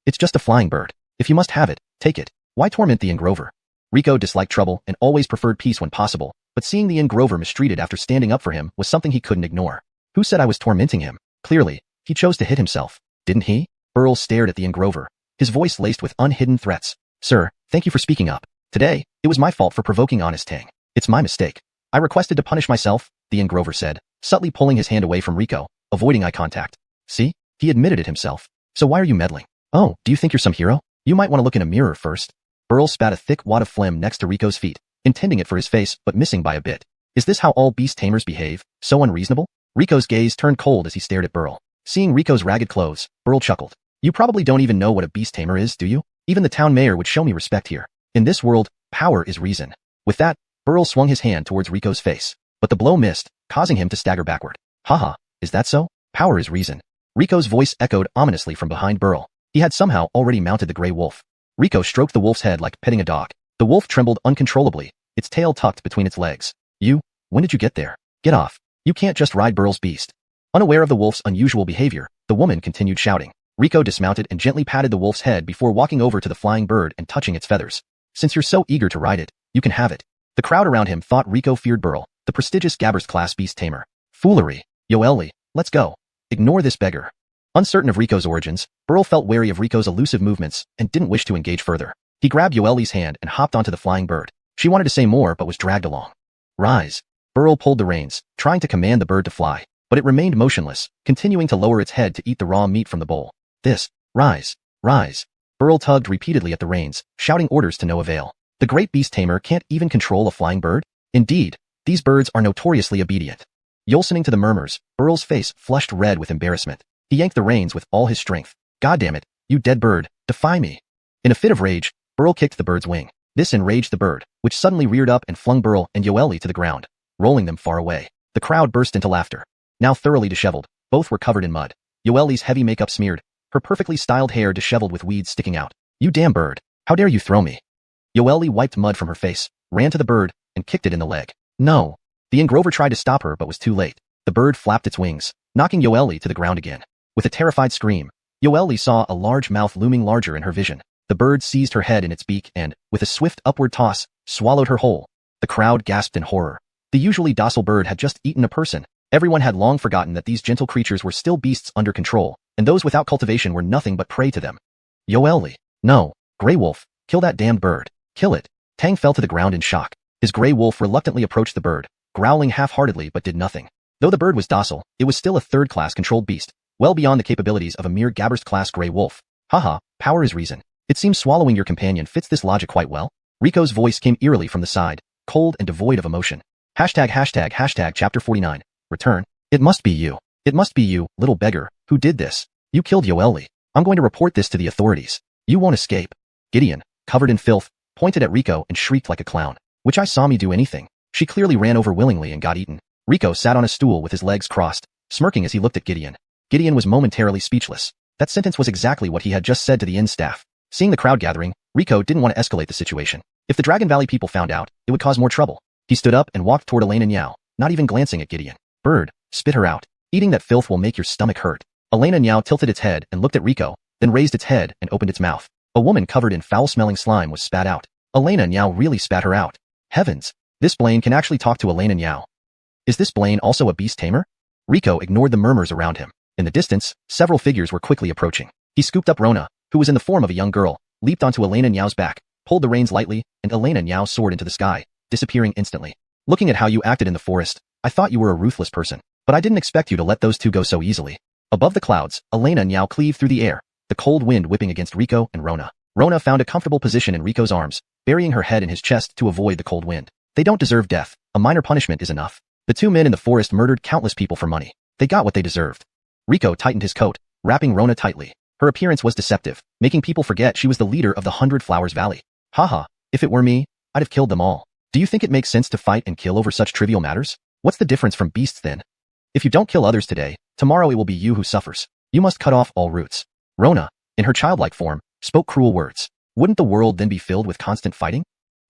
It's just a flying bird. If you must have it, take it. Why torment the inngrover? Rico disliked trouble and always preferred peace when possible, but seeing the inngrover mistreated after standing up for him was something he couldn't ignore. Who said I was tormenting him? Clearly, he chose to hit himself. Didn't he? Burl stared at the inngrover, his voice laced with unhidden threats. Sir, thank you for speaking up. Today, it was my fault for provoking Honest Tang. It's my mistake. I requested to punish myself, the inngrover said, subtly pulling his hand away from Rico, avoiding eye contact. See? He admitted it himself. So why are you meddling? Oh, do you think you're some hero? You might want to look in a mirror first. Burl spat a thick wad of phlegm next to Rico's feet, intending it for his face but missing by a bit. Is this how all beast tamers behave? So unreasonable? Rico's gaze turned cold as he stared at Burl. Seeing Rico's ragged clothes, Burl chuckled. You probably don't even know what a beast tamer is, do you? Even the town mayor would show me respect here. In this world, power is reason. With that, Burl swung his hand towards Rico's face, but the blow missed, causing him to stagger backward. Haha, is that so? Power is reason. Rico's voice echoed ominously from behind Burl. He had somehow already mounted the gray wolf. Rico stroked the wolf's head like petting a dog. The wolf trembled uncontrollably, its tail tucked between its legs. When did you get there? Get off. You can't just ride Burl's beast. Unaware of the wolf's unusual behavior, the woman continued shouting. Rico dismounted and gently patted the wolf's head before walking over to the flying bird and touching its feathers. Since you're so eager to ride it, you can have it. The crowd around him thought Rico feared Burl, the prestigious Gabbers-class beast tamer. Foolery. Yoeli, let's go. Ignore this beggar. Uncertain of Rico's origins, Burl felt wary of Rico's elusive movements and didn't wish to engage further. He grabbed Yoeli's hand and hopped onto the flying bird. She wanted to say more but was dragged along. Rise. Burl pulled the reins, trying to command the bird to fly, but it remained motionless, continuing to lower its head to eat the raw meat from the bowl. Rise. Rise. Burl tugged repeatedly at the reins, shouting orders to no avail. The great beast tamer can't even control a flying bird? Indeed, these birds are notoriously obedient. Listening to the murmurs, Burl's face flushed red with embarrassment. He yanked the reins with all his strength. God damn it, you dead bird, defy me. In a fit of rage, Burl kicked the bird's wing. This enraged the bird, which suddenly reared up and flung Burl and Yoeli to the ground, rolling them far away. The crowd burst into laughter. Now thoroughly disheveled, both were covered in mud. Yoeli's heavy makeup smeared, her perfectly styled hair disheveled with weeds sticking out. You damn bird, how dare you throw me? Yoeli wiped mud from her face, ran to the bird, and kicked it in the leg. No. The inngrover tried to stop her but was too late. The bird flapped its wings, knocking Yoeli to the ground again. With a terrified scream, Yoeli saw a large mouth looming larger in her vision. The bird seized her head in its beak and, with a swift upward toss, swallowed her whole. The crowd gasped in horror. The usually docile bird had just eaten a person. Everyone had long forgotten that these gentle creatures were still beasts under control, and those without cultivation were nothing but prey to them. Yoeli. No. Grey Wolf. Kill that damned bird. Kill it. Tang fell to the ground in shock. His Grey Wolf reluctantly approached the bird, growling half-heartedly but did nothing. Though the bird was docile, it was still a third-class controlled beast, well beyond the capabilities of a mere Gabbers-class Grey Wolf. Haha, power is reason. It seems swallowing your companion fits this logic quite well. Rico's voice came eerily from the side, cold and devoid of emotion. #### Chapter 49. Return. It must be you. It must be you, little beggar, who did this. You killed Yoeli. I'm going to report this to the authorities. You won't escape. Gideon, covered in filth, pointed at Rico and shrieked like a clown. Which I saw me do anything. She clearly ran over willingly and got eaten. Rico sat on a stool with his legs crossed, smirking as he looked at Gideon. Gideon was momentarily speechless. That sentence was exactly what he had just said to the inn staff. Seeing the crowd gathering, Rico didn't want to escalate the situation. If the Dragon Valley people found out, it would cause more trouble. He stood up and walked toward Elena Niao, not even glancing at Gideon. Bird, spit her out. Eating that filth will make your stomach hurt. Elena Niao tilted its head and looked at Rico, then raised its head and opened its mouth. A woman covered in foul-smelling slime was spat out. Elena Niao really spat her out. Heavens! This Blaine can actually talk to Elena Niao. Is this Blaine also a beast tamer? Rico ignored the murmurs around him. In the distance, several figures were quickly approaching. He scooped up Rona, who was in the form of a young girl, leaped onto Elena Niao's back, pulled the reins lightly, and Elena Niao soared into the sky, disappearing instantly. Looking at how you acted in the forest, I thought you were a ruthless person, but I didn't expect you to let those two go so easily. Above the clouds, Elena Niao cleaved through the air, the cold wind whipping against Rico and Rona. Rona found a comfortable position in Rico's arms, burying her head in his chest to avoid the cold wind. They don't deserve death. A minor punishment is enough. The two men in the forest murdered countless people for money. They got what they deserved. Rico tightened his coat, wrapping Rona tightly. Her appearance was deceptive, making people forget she was the leader of the 100 Flowers Valley. Haha, if it were me, I'd have killed them all. Do you think it makes sense to fight and kill over such trivial matters? What's the difference from beasts then? If you don't kill others today, tomorrow it will be you who suffers. You must cut off all roots. Rona, in her childlike form, spoke cruel words. Wouldn't the world then be filled with constant fighting?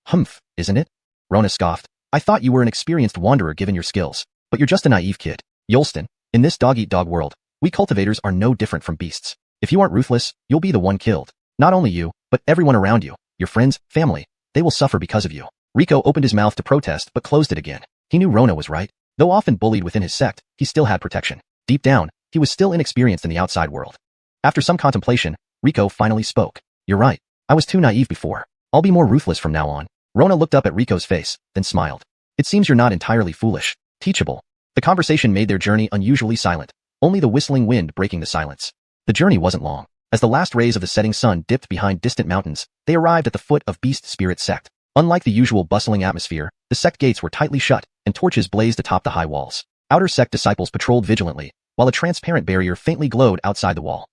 Humph, isn't it? Rona scoffed. I thought you were an experienced wanderer given your skills, but you're just a naive kid. Yolston, in this dog-eat-dog world, we cultivators are no different from beasts. If you aren't ruthless, you'll be the one killed. Not only you, but everyone around you, your friends, family, they will suffer because of you. Rico opened his mouth to protest but closed it again. He knew Rona was right. Though often bullied within his sect, he still had protection. Deep down, he was still inexperienced in the outside world. After some contemplation, Rico finally spoke. You're right. I was too naive before. I'll be more ruthless from now on. Rona looked up at Rico's face, then smiled. It seems you're not entirely foolish. Teachable. The conversation made their journey unusually silent, only the whistling wind breaking the silence. The journey wasn't long. As the last rays of the setting sun dipped behind distant mountains, they arrived at the foot of Beast Spirit Sect. Unlike the usual bustling atmosphere, the sect gates were tightly shut, and torches blazed atop the high walls. Outer sect disciples patrolled vigilantly, while a transparent barrier faintly glowed outside the wall.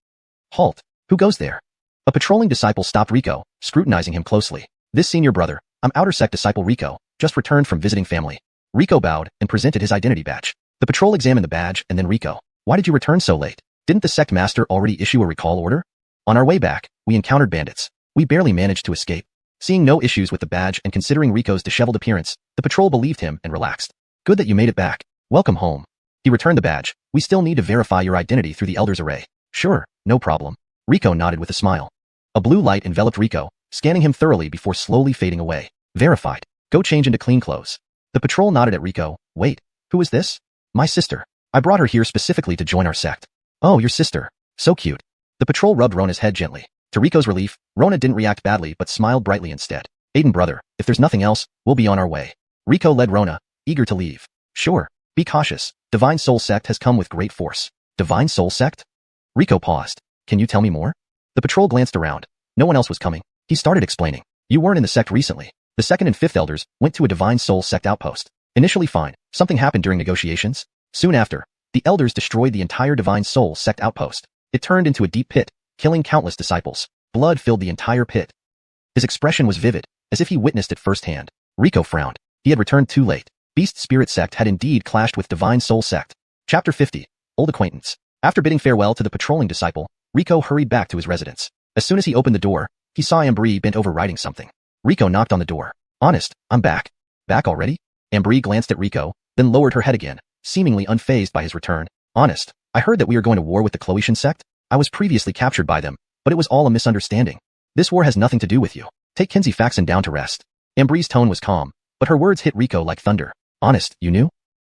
Halt! Who goes there? A patrolling disciple stopped Rico, scrutinizing him closely. This senior brother, I'm outer sect disciple Rico, just returned from visiting family. Rico bowed and presented his identity badge. The patrol examined the badge and then Rico. Why did you return so late? Didn't the sect master already issue a recall order? On our way back, we encountered bandits. We barely managed to escape. Seeing no issues with the badge and considering Rico's disheveled appearance, the patrol believed him and relaxed. Good that you made it back. Welcome home. He returned the badge. We still need to verify your identity through the Elder's Array. Sure, no problem. Rico nodded with a smile. A blue light enveloped Rico, scanning him thoroughly before slowly fading away. Verified. Go change into clean clothes. The patrol nodded at Rico. Wait, who is this? My sister. I brought her here specifically to join our sect. Oh, your sister. So cute. The patrol rubbed Rona's head gently. To Rico's relief, Rona didn't react badly but smiled brightly instead. Aiden brother, if there's nothing else, we'll be on our way. Rico led Rona, eager to leave. Sure. Be cautious. Divine Soul Sect has come with great force. Divine Soul Sect? Rico paused. Can you tell me more? The patrol glanced around. No one else was coming. He started explaining. You weren't in the sect recently. The second and fifth elders went to a Divine Soul Sect outpost. Initially fine. Something happened during negotiations. Soon after, the elders destroyed the entire Divine Soul Sect outpost. It turned into a deep pit, killing countless disciples. Blood filled the entire pit. His expression was vivid, as if he witnessed it firsthand. Rico frowned. He had returned too late. Beast Spirit Sect had indeed clashed with Divine Soul Sect. Chapter 50. Old Acquaintance. After bidding farewell to the patrolling disciple, Rico hurried back to his residence. As soon as he opened the door, he saw Ambry bent over writing something. Rico knocked on the door. Honest, I'm back. Back already? Ambry glanced at Rico, then lowered her head again, seemingly unfazed by his return. Honest, I heard that we are going to war with the Cloetian sect. I was previously captured by them, but it was all a misunderstanding. This war has nothing to do with you. Take Kinsey Faxon down to rest. Ambrie's tone was calm, but her words hit Rico like thunder. Honest, you knew?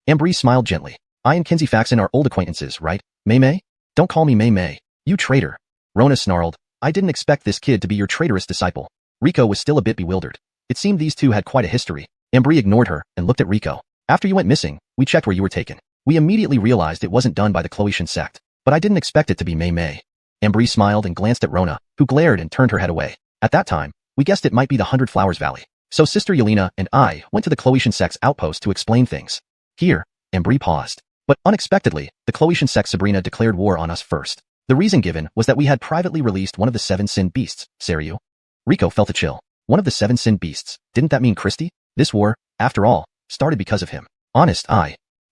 Ambrie smiled gently. I and Kinsey Faxon are old acquaintances, right? May? Don't call me May. You traitor. Rona snarled. I didn't expect this kid to be your traitorous disciple. Rico was still a bit bewildered. It seemed these two had quite a history. Ambrie ignored her and looked at Rico. After you went missing, we checked where you were taken. We immediately realized it wasn't done by the Xuanhuan sect, but I didn't expect it to be May. Ambrie smiled and glanced at Rona, who glared and turned her head away. At that time, we guessed it might be the 100 Flowers Valley. So Sister Yelena and I went to the Xuanhuan sect's outpost to explain things. Here, Ambrie paused. But unexpectedly, the Xuanhuan sect Sabrina declared war on us first. The reason given was that we had privately released one of the 7 Sin Beasts, Seryu. Rico felt a chill. One of the 7 Sin Beasts, didn't that mean Christy? This war, after all, started because of him. Honest,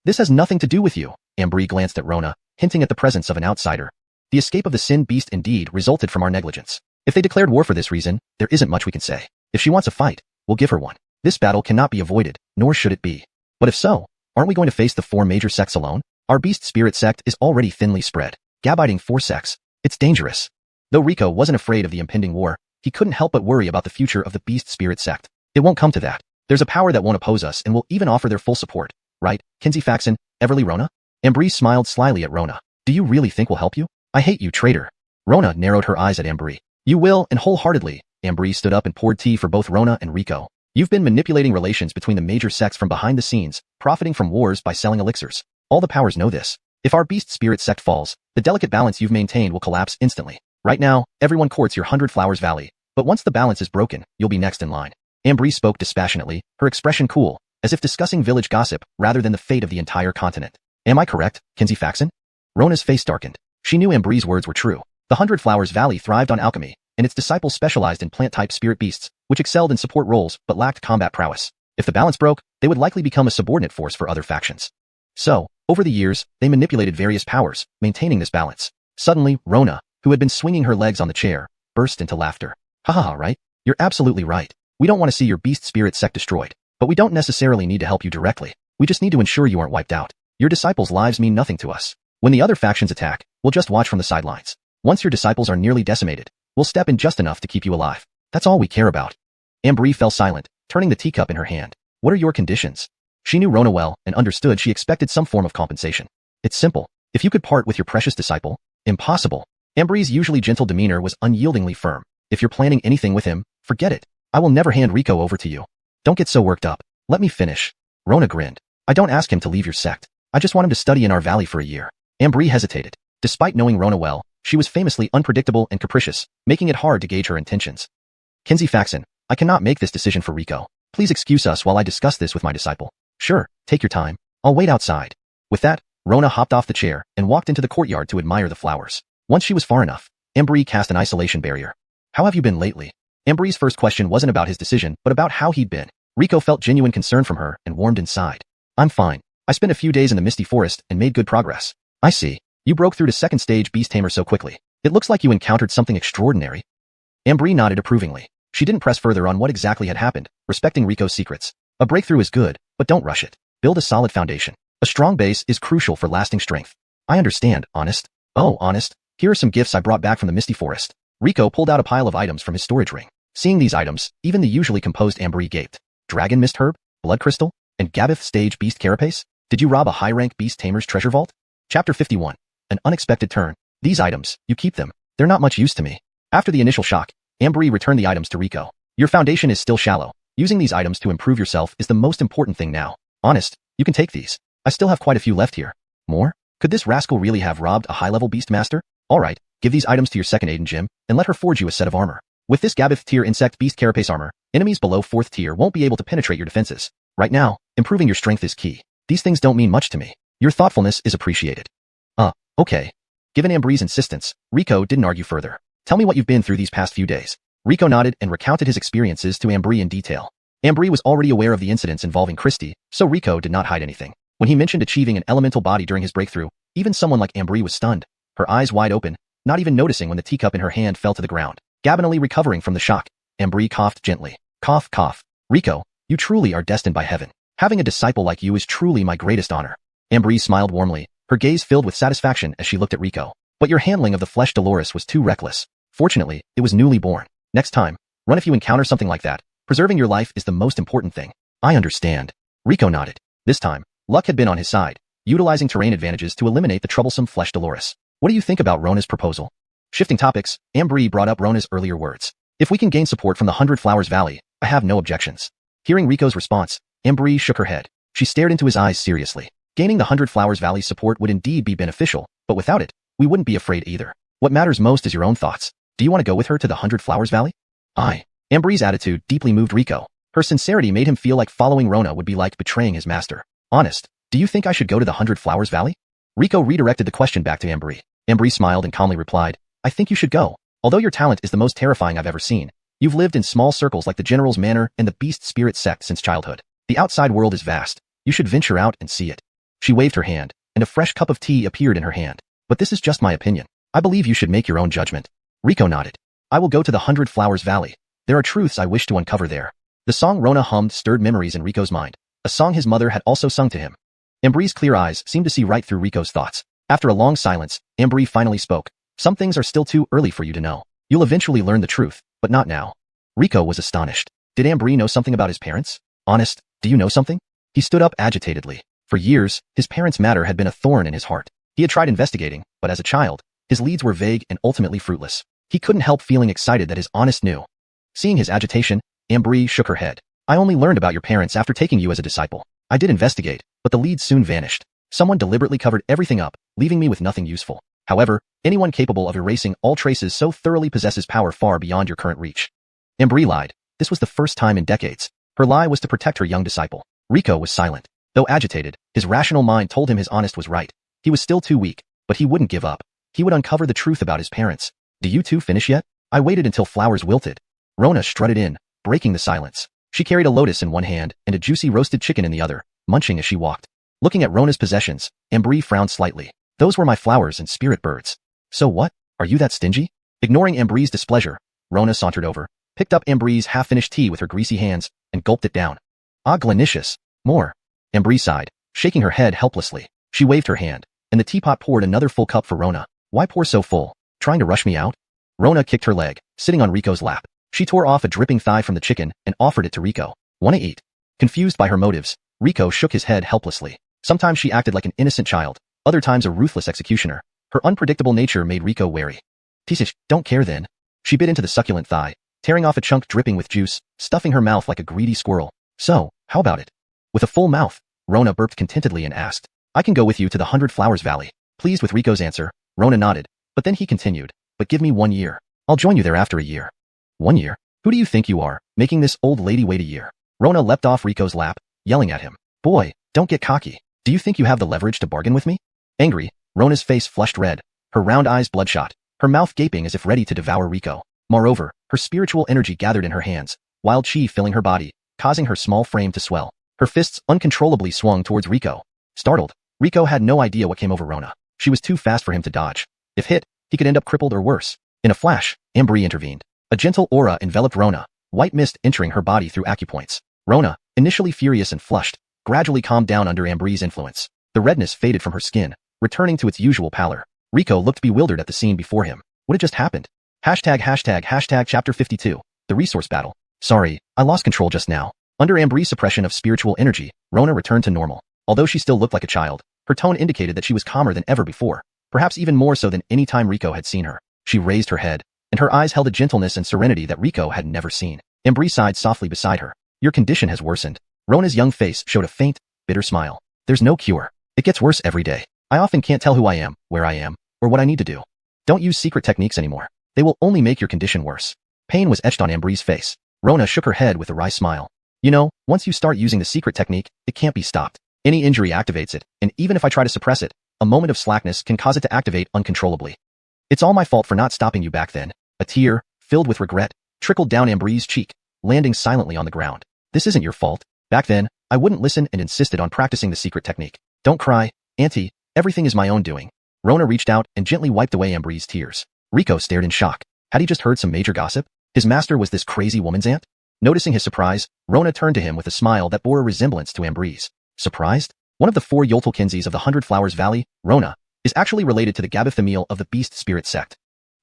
This has nothing to do with you. Ambrie glanced at Rona, hinting at the presence of an outsider. The escape of the Sin Beast indeed resulted from our negligence. If they declared war for this reason, there isn't much we can say. If she wants a fight, we'll give her one. This battle cannot be avoided, nor should it be. But if so, aren't we going to face the 4 major sects alone? Our Beast Spirit Sect is already thinly spread, gabiting 4 sects. It's dangerous. Though Rico wasn't afraid of the impending war, he couldn't help but worry about the future of the Beast Spirit Sect. It won't come to that. There's a power that won't oppose us and will even offer their full support. Right, Kinsey Faxon, Everly Rona? Ambrie smiled slyly at Rona. Do you really think we'll help you? I hate you, traitor. Rona narrowed her eyes at Ambrie. You will, and wholeheartedly. Ambrie stood up and poured tea for both Rona and Rico. You've been manipulating relations between the major sects from behind the scenes, profiting from wars by selling elixirs. All the powers know this. If our Beast Spirit Sect falls, the delicate balance you've maintained will collapse instantly. Right now, everyone courts your 100 Flowers Valley, but once the balance is broken, you'll be next in line. Ambrie spoke dispassionately, her expression cool, as if discussing village gossip rather than the fate of the entire continent. Am I correct, Kinsey Faxon? Rona's face darkened. She knew Ambrie's words were true. The 100 Flowers Valley thrived on alchemy, and its disciples specialized in plant-type spirit beasts, which excelled in support roles but lacked combat prowess. If the balance broke, they would likely become a subordinate force for other factions. So, over the years, they manipulated various powers, maintaining this balance. Suddenly, Rona, who had been swinging her legs on the chair, burst into laughter. Haha, right? You're absolutely right. We don't want to see your Beast Spirit Sect destroyed, but we don't necessarily need to help you directly. We just need to ensure you aren't wiped out. Your disciples' lives mean nothing to us. When the other factions attack, we'll just watch from the sidelines. Once your disciples are nearly decimated, we'll step in just enough to keep you alive. That's all we care about. Ambrie fell silent, turning the teacup in her hand. What are your conditions? She knew Rona well and understood she expected some form of compensation. It's simple. If you could part with your precious disciple, impossible. Ambrie's usually gentle demeanor was unyieldingly firm. If you're planning anything with him, forget it. I will never hand Rico over to you. Don't get so worked up. Let me finish. Rona grinned. I don't ask him to leave your sect. I just want him to study in our valley for a year. Ambrie hesitated. Despite knowing Rona well, she was famously unpredictable and capricious, making it hard to gauge her intentions. Kinsey Faxon, I cannot make this decision for Rico. Please excuse us while I discuss this with my disciple. Sure, take your time. I'll wait outside. With that, Rona hopped off the chair and walked into the courtyard to admire the flowers. Once she was far enough, Ambrie cast an isolation barrier. How have you been lately? Ambrie's first question wasn't about his decision, but about how he'd been. Rico felt genuine concern from her and warmed inside. I'm fine. I spent a few days in the Misty Forest and made good progress. I see. You broke through to second stage Beast Tamer so quickly. It looks like you encountered something extraordinary. Ambrie nodded approvingly. She didn't press further on what exactly had happened, respecting Rico's secrets. A breakthrough is good, but don't rush it. Build a solid foundation. A strong base is crucial for lasting strength. I understand, Honest. Oh, Honest. Here are some gifts I brought back from the Misty Forest. Rico pulled out a pile of items from his storage ring. Seeing these items, even the usually composed Ambrie gaped. Dragon Mist Herb, Blood Crystal, and Gabith Stage Beast Carapace? Did you rob a high-rank Beast Tamer's treasure vault? Chapter 51. An unexpected turn. These items, you keep them. They're not much use to me. After the initial shock, Ambrie returned the items to Rico. Your foundation is still shallow. Using these items to improve yourself is the most important thing now. Honest, you can take these. I still have quite a few left here. More? Could this rascal really have robbed a high-level Beastmaster? Alright, give these items to your second Aiden Jim, and let her forge you a set of armor. With this Gabith tier insect beast carapace armor, enemies below 4th tier won't be able to penetrate your defenses. Right now, improving your strength is key. These things don't mean much to me. Your thoughtfulness is appreciated. Okay. Given Ambrie's insistence, Rico didn't argue further. Tell me what you've been through these past few days. Rico nodded and recounted his experiences to Ambrie in detail. Ambrie was already aware of the incidents involving Christy, so Rico did not hide anything. When he mentioned achieving an elemental body during his breakthrough, even someone like Ambrie was stunned, her eyes wide open, not even noticing when the teacup in her hand fell to the ground. Gabinally recovering from the shock, Ambrie coughed gently. Cough, cough. Rico, you truly are destined by heaven. Having a disciple like you is truly my greatest honor. Ambrie smiled warmly, her gaze filled with satisfaction as she looked at Rico. But your handling of the flesh Dolores was too reckless. Fortunately, it was newly born. Next time, run if you encounter something like that. Preserving your life is the most important thing. I understand. Rico nodded. This time, luck had been on his side, utilizing terrain advantages to eliminate the troublesome Flesh Dolores. What do you think about Rona's proposal? Shifting topics, Ambry brought up Rona's earlier words. If we can gain support from the 100 Flowers Valley, I have no objections. Hearing Rico's response, Ambry shook her head. She stared into his eyes seriously. Gaining the 100 Flowers Valley support would indeed be beneficial, but without it, we wouldn't be afraid either. What matters most is your own thoughts. Do you want to go with her to the 100 Flowers Valley? Ambry's attitude deeply moved Rico. Her sincerity made him feel like following Rona would be like betraying his master. Honest, do you think I should go to the 100 Flowers Valley? Rico redirected the question back to Ambry. Ambry smiled and calmly replied, I think you should go. Although your talent is the most terrifying I've ever seen, you've lived in small circles like the General's Manor and the Beast Spirit Sect since childhood. The outside world is vast. You should venture out and see it. She waved her hand, and a fresh cup of tea appeared in her hand. But this is just my opinion. I believe you should make your own judgment. Rico nodded. I will go to the 100 Flowers Valley. There are truths I wish to uncover there. The song Rona hummed stirred memories in Rico's mind, a song his mother had also sung to him. Ambry's clear eyes seemed to see right through Rico's thoughts. After a long silence, Ambry finally spoke. Some things are still too early for you to know. You'll eventually learn the truth, but not now. Rico was astonished. Did Ambry know something about his parents? Honest, do you know something? He stood up agitatedly. For years, his parents' matter had been a thorn in his heart. He had tried investigating, but as a child, his leads were vague and ultimately fruitless. He couldn't help feeling excited that his Honest knew. Seeing his agitation, Ambry shook her head. I only learned about your parents after taking you as a disciple. I did investigate, but the leads soon vanished. Someone deliberately covered everything up, leaving me with nothing useful. However, anyone capable of erasing all traces so thoroughly possesses power far beyond your current reach. Ambry lied. This was the first time in decades. Her lie was to protect her young disciple. Rico was silent. Though agitated, his rational mind told him his Honest was right. He was still too weak, but he wouldn't give up. He would uncover the truth about his parents. Do you two finish yet? I waited until flowers wilted. Rona strutted in, breaking the silence. She carried a lotus in one hand and a juicy roasted chicken in the other, munching as she walked. Looking at Rona's possessions, Ambry frowned slightly. Those were my flowers and spirit birds. So what? Are you that stingy? Ignoring Ambry's displeasure, Rona sauntered over, picked up Ambry's half-finished tea with her greasy hands, and gulped it down. Ah, glenicious. More. Ambry sighed, shaking her head helplessly. She waved her hand, and the teapot poured another full cup for Rona. Why pour so full? Trying to rush me out? Rona kicked her leg, sitting on Rico's lap. She tore off a dripping thigh from the chicken and offered it to Rico. Wanna eat? Confused by her motives, Rico shook his head helplessly. Sometimes she acted like an innocent child, other times a ruthless executioner. Her unpredictable nature made Rico wary. Tisish, don't care then. She bit into the succulent thigh, tearing off a chunk dripping with juice, stuffing her mouth like a greedy squirrel. So, how about it? With a full mouth, Rona burped contentedly and asked, I can go with you to the 100 Flowers Valley. Pleased with Rico's answer, Rona nodded, but then he continued, but give me 1 year. I'll join you there after a year. 1 year? Who do you think you are, making this old lady wait a year? Rona leapt off Rico's lap, yelling at him. Boy, don't get cocky. Do you think you have the leverage to bargain with me? Angry, Rona's face flushed red, her round eyes bloodshot, her mouth gaping as if ready to devour Rico. Moreover, her spiritual energy gathered in her hands, wild chi filling her body, causing her small frame to swell. Her fists uncontrollably swung towards Rico. Startled, Rico had no idea what came over Rona. She was too fast for him to dodge. If hit, he could end up crippled or worse. In a flash, Ambry intervened. A gentle aura enveloped Rona, white mist entering her body through acupoints. Rona, initially furious and flushed, gradually calmed down under Ambry's influence. The redness faded from her skin, returning to its usual pallor. Rico looked bewildered at the scene before him. What had just happened? Hashtag chapter 52, the resource battle. Sorry, I lost control just now. Under Ambry's suppression of spiritual energy, Rona returned to normal. Although she still looked like a child, her tone indicated that she was calmer than ever before, perhaps even more so than any time Rico had seen her. She raised her head, and her eyes held a gentleness and serenity that Rico had never seen. Ambry sighed softly beside her. Your condition has worsened. Rona's young face showed a faint, bitter smile. There's no cure. It gets worse every day. I often can't tell who I am, where I am, or what I need to do. Don't use secret techniques anymore. They will only make your condition worse. Pain was etched on Ambry's face. Rona shook her head with a wry smile. You know, once you start using the secret technique, it can't be stopped. Any injury activates it, and even if I try to suppress it, a moment of slackness can cause it to activate uncontrollably. It's all my fault for not stopping you back then. A tear, filled with regret, trickled down Ambry's cheek, landing silently on the ground. This isn't your fault. Back then, I wouldn't listen and insisted on practicing the secret technique. Don't cry, Auntie, everything is my own doing. Rona reached out and gently wiped away Ambry's tears. Rico stared in shock. Had he just heard some major gossip? His master was this crazy woman's aunt? Noticing his surprise, Rona turned to him with a smile that bore a resemblance to Ambry's. Surprised? One of the 4 Yoltalkinsies of the 100 Flowers Valley, Rona, is actually related to the Gabithamiel of the Beast Spirit Sect.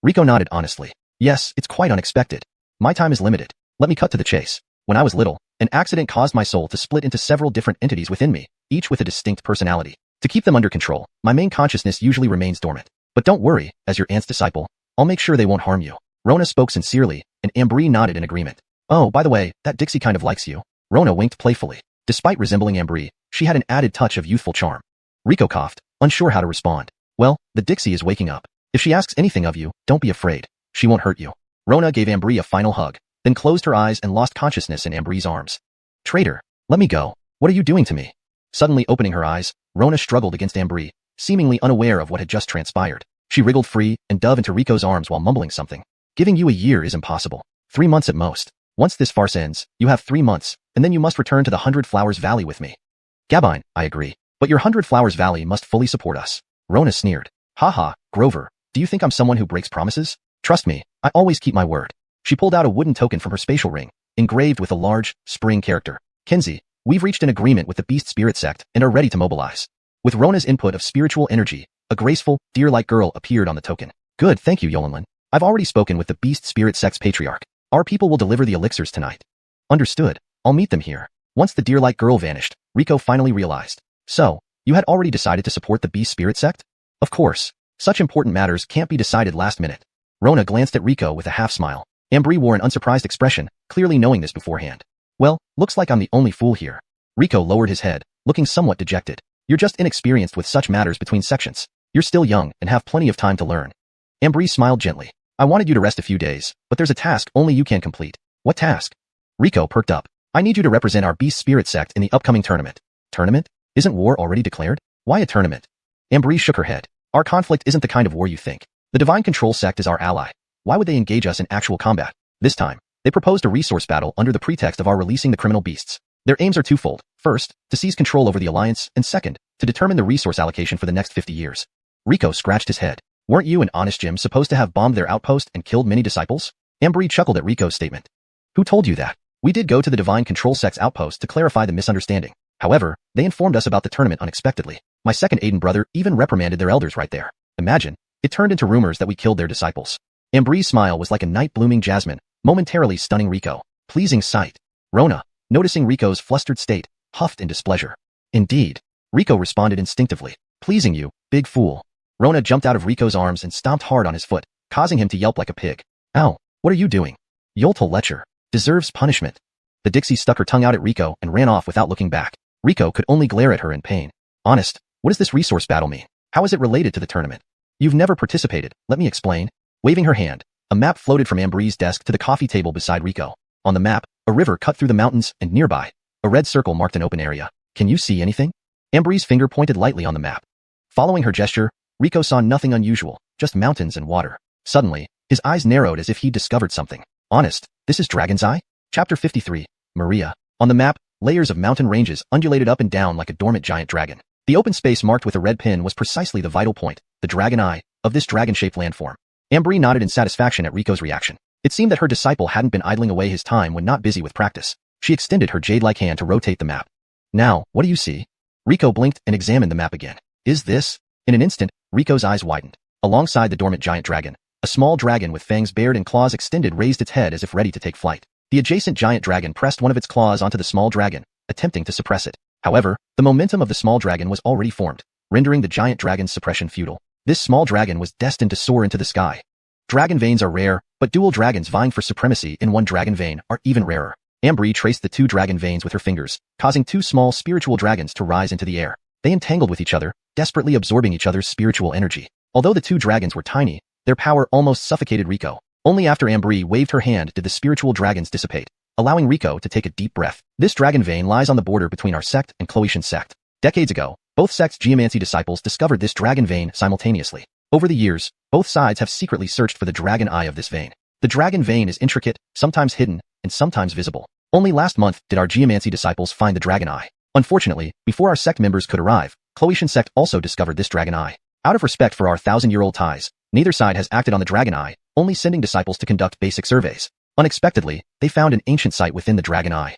Rico nodded honestly. Yes, it's quite unexpected. My time is limited. Let me cut to the chase. When I was little, an accident caused my soul to split into several different entities within me, each with a distinct personality. To keep them under control, my main consciousness usually remains dormant. But don't worry, as your aunt's disciple, I'll make sure they won't harm you. Rona spoke sincerely, and Ambry nodded in agreement. Oh, by the way, that Dixie kind of likes you. Rona winked playfully. Despite resembling Ambry, she had an added touch of youthful charm. Rico coughed, unsure how to respond. Well, the Dixie is waking up. If she asks anything of you, don't be afraid. She won't hurt you. Rona gave Ambry a final hug, then closed her eyes and lost consciousness in Ambry's arms. Traitor, let me go. What are you doing to me? Suddenly opening her eyes, Rona struggled against Ambry, seemingly unaware of what had just transpired. She wriggled free and dove into Rico's arms while mumbling something. Giving you a year is impossible. 3 months at most. Once this farce ends, you have 3 months, and then you must return to the 100 Flowers Valley with me. Gabine, I agree. But your 100 Flowers Valley must fully support us. Rona sneered. Haha, Grover, do you think I'm someone who breaks promises? Trust me, I always keep my word. She pulled out a wooden token from her spatial ring, engraved with a large, spring character. Kenzie, we've reached an agreement with the Beast Spirit Sect and are ready to mobilize. With Rona's input of spiritual energy, a graceful, deer-like girl appeared on the token. Good, thank you, Yolanlin. I've already spoken with the Beast Spirit Sect's patriarch. Our people will deliver the elixirs tonight. Understood. I'll meet them here. Once the deer-like girl vanished, Rico finally realized. So, you had already decided to support the Beast Spirit Sect? Of course. Such important matters can't be decided last minute. Rona glanced at Rico with a half-smile. Ambry wore an unsurprised expression, clearly knowing this beforehand. Well, looks like I'm the only fool here. Rico lowered his head, looking somewhat dejected. You're just inexperienced with such matters between sections. You're still young and have plenty of time to learn. Ambry smiled gently. I wanted you to rest a few days, but there's a task only you can complete. What task? Rico perked up. I need you to represent our Beast Spirit Sect in the upcoming tournament. Tournament? Isn't war already declared? Why a tournament? Ambry shook her head. Our conflict isn't the kind of war you think. The Divine Control Sect is our ally. Why would they engage us in actual combat? This time, they proposed a resource battle under the pretext of our releasing the criminal beasts. Their aims are twofold. First, to seize control over the Alliance, and second, to determine the resource allocation for the next 50 years. Rico scratched his head. Weren't you and Honest Jim supposed to have bombed their outpost and killed many disciples? Ambry chuckled at Rico's statement. Who told you that? We did go to the Divine Control Sect's outpost to clarify the misunderstanding. However, they informed us about the tournament unexpectedly. My second Aiden brother even reprimanded their elders right there. Imagine, it turned into rumors that we killed their disciples. Ambry's smile was like a night-blooming jasmine, momentarily stunning Rico. Pleasing sight. Rona, noticing Rico's flustered state, huffed in displeasure. Indeed. Rico responded instinctively. Pleasing you, big fool. Rona jumped out of Rico's arms and stomped hard on his foot, causing him to yelp like a pig. Ow, what are you doing? Yoltal Lecher. Deserves punishment. The Dixie stuck her tongue out at Rico and ran off without looking back. Rico could only glare at her in pain. Honest, what does this resource battle mean? How is it related to the tournament? You've never participated, let me explain. Waving her hand, a map floated from Ambry's desk to the coffee table beside Rico. On the map, a river cut through the mountains and nearby, a red circle marked an open area. Can you see anything? Ambry's finger pointed lightly on the map. Following her gesture, Rico saw nothing unusual, just mountains and water. Suddenly, his eyes narrowed as if he'd discovered something. Honest, this is Dragon's Eye? Chapter 53, Maria. On the map, layers of mountain ranges undulated up and down like a dormant giant dragon. The open space marked with a red pin was precisely the vital point, the Dragon Eye, of this dragon-shaped landform. Ambry nodded in satisfaction at Rico's reaction. It seemed that her disciple hadn't been idling away his time when not busy with practice. She extended her jade-like hand to rotate the map. Now, what do you see? Rico blinked and examined the map again. Is this? In an instant, Rico's eyes widened. Alongside the dormant giant dragon, a small dragon with fangs bared and claws extended raised its head as if ready to take flight. The adjacent giant dragon pressed one of its claws onto the small dragon, attempting to suppress it. However, the momentum of the small dragon was already formed, rendering the giant dragon's suppression futile. This small dragon was destined to soar into the sky. Dragon veins are rare, but dual dragons vying for supremacy in one dragon vein are even rarer. Ambry traced the 2 dragon veins with her fingers, causing 2 small spiritual dragons to rise into the air. They entangled with each other, desperately absorbing each other's spiritual energy. Although the 2 dragons were tiny, their power almost suffocated Rico. Only after Ambry waved her hand did the spiritual dragons dissipate, allowing Rico to take a deep breath. This dragon vein lies on the border between our sect and Xianxia's sect. Decades ago, both sects' geomancy disciples discovered this dragon vein simultaneously. Over the years, both sides have secretly searched for the dragon eye of this vein. The dragon vein is intricate, sometimes hidden, and sometimes visible. Only last month did our geomancy disciples find the dragon eye. Unfortunately, before our sect members could arrive, Xianxia's sect also discovered this dragon eye. Out of respect for our 1,000-year-old ties, neither side has acted on the dragon eye, only sending disciples to conduct basic surveys. Unexpectedly, they found an ancient site within the dragon eye.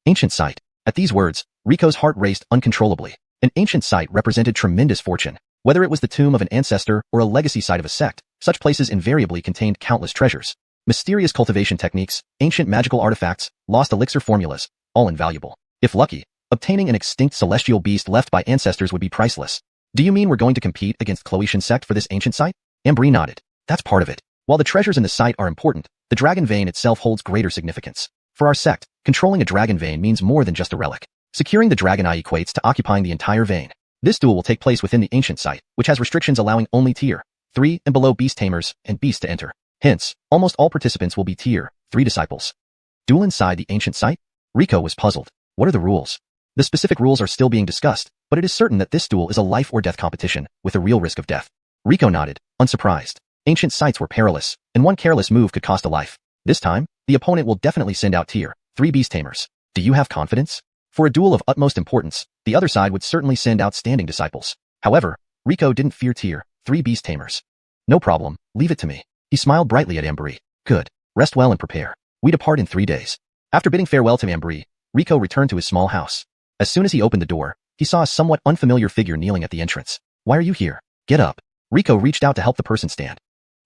Ancient site. At these words, Rico's heart raced uncontrollably. An ancient site represented tremendous fortune. Whether it was the tomb of an ancestor or a legacy site of a sect, such places invariably contained countless treasures. Mysterious cultivation techniques, ancient magical artifacts, lost elixir formulas, all invaluable. If lucky, obtaining an extinct celestial beast left by ancestors would be priceless. Do you mean we're going to compete against Xuanhuan sect for this ancient site? Ambry nodded. That's part of it. While the treasures in the site are important, the dragon vein itself holds greater significance. For our sect, controlling a dragon vein means more than just a relic. Securing the dragon eye equates to occupying the entire vein. This duel will take place within the ancient site, which has restrictions allowing only tier 3 and below beast tamers and beasts to enter. Hence, almost all participants will be tier 3 disciples. Duel inside the ancient site? Rico was puzzled. What are the rules? The specific rules are still being discussed, but it is certain that this duel is a life or death competition, with a real risk of death. Rico nodded, unsurprised. Ancient sites were perilous, and one careless move could cost a life. This time, the opponent will definitely send out tier 3 beast tamers. Do you have confidence? For a duel of utmost importance, the other side would certainly send outstanding disciples. However, Rico didn't fear tier 3 beast tamers. No problem, leave it to me. He smiled brightly at Ambry. Good. Rest well and prepare. We depart in 3 days. After bidding farewell to Ambry, Rico returned to his small house. As soon as he opened the door, he saw a somewhat unfamiliar figure kneeling at the entrance. Why are you here? Get up. Rico reached out to help the person stand.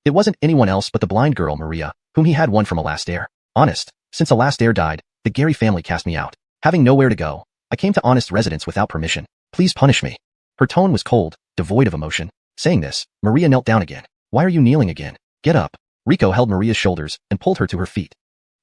It wasn't anyone else but the blind girl Maria, whom he had won from Alastair. Honest, since Alastair died, the Gary family cast me out. Having nowhere to go, I came to Honest's residence without permission. Please punish me. Her tone was cold, devoid of emotion. Saying this, Maria knelt down again. Why are you kneeling again? Get up. Rico held Maria's shoulders and pulled her to her feet.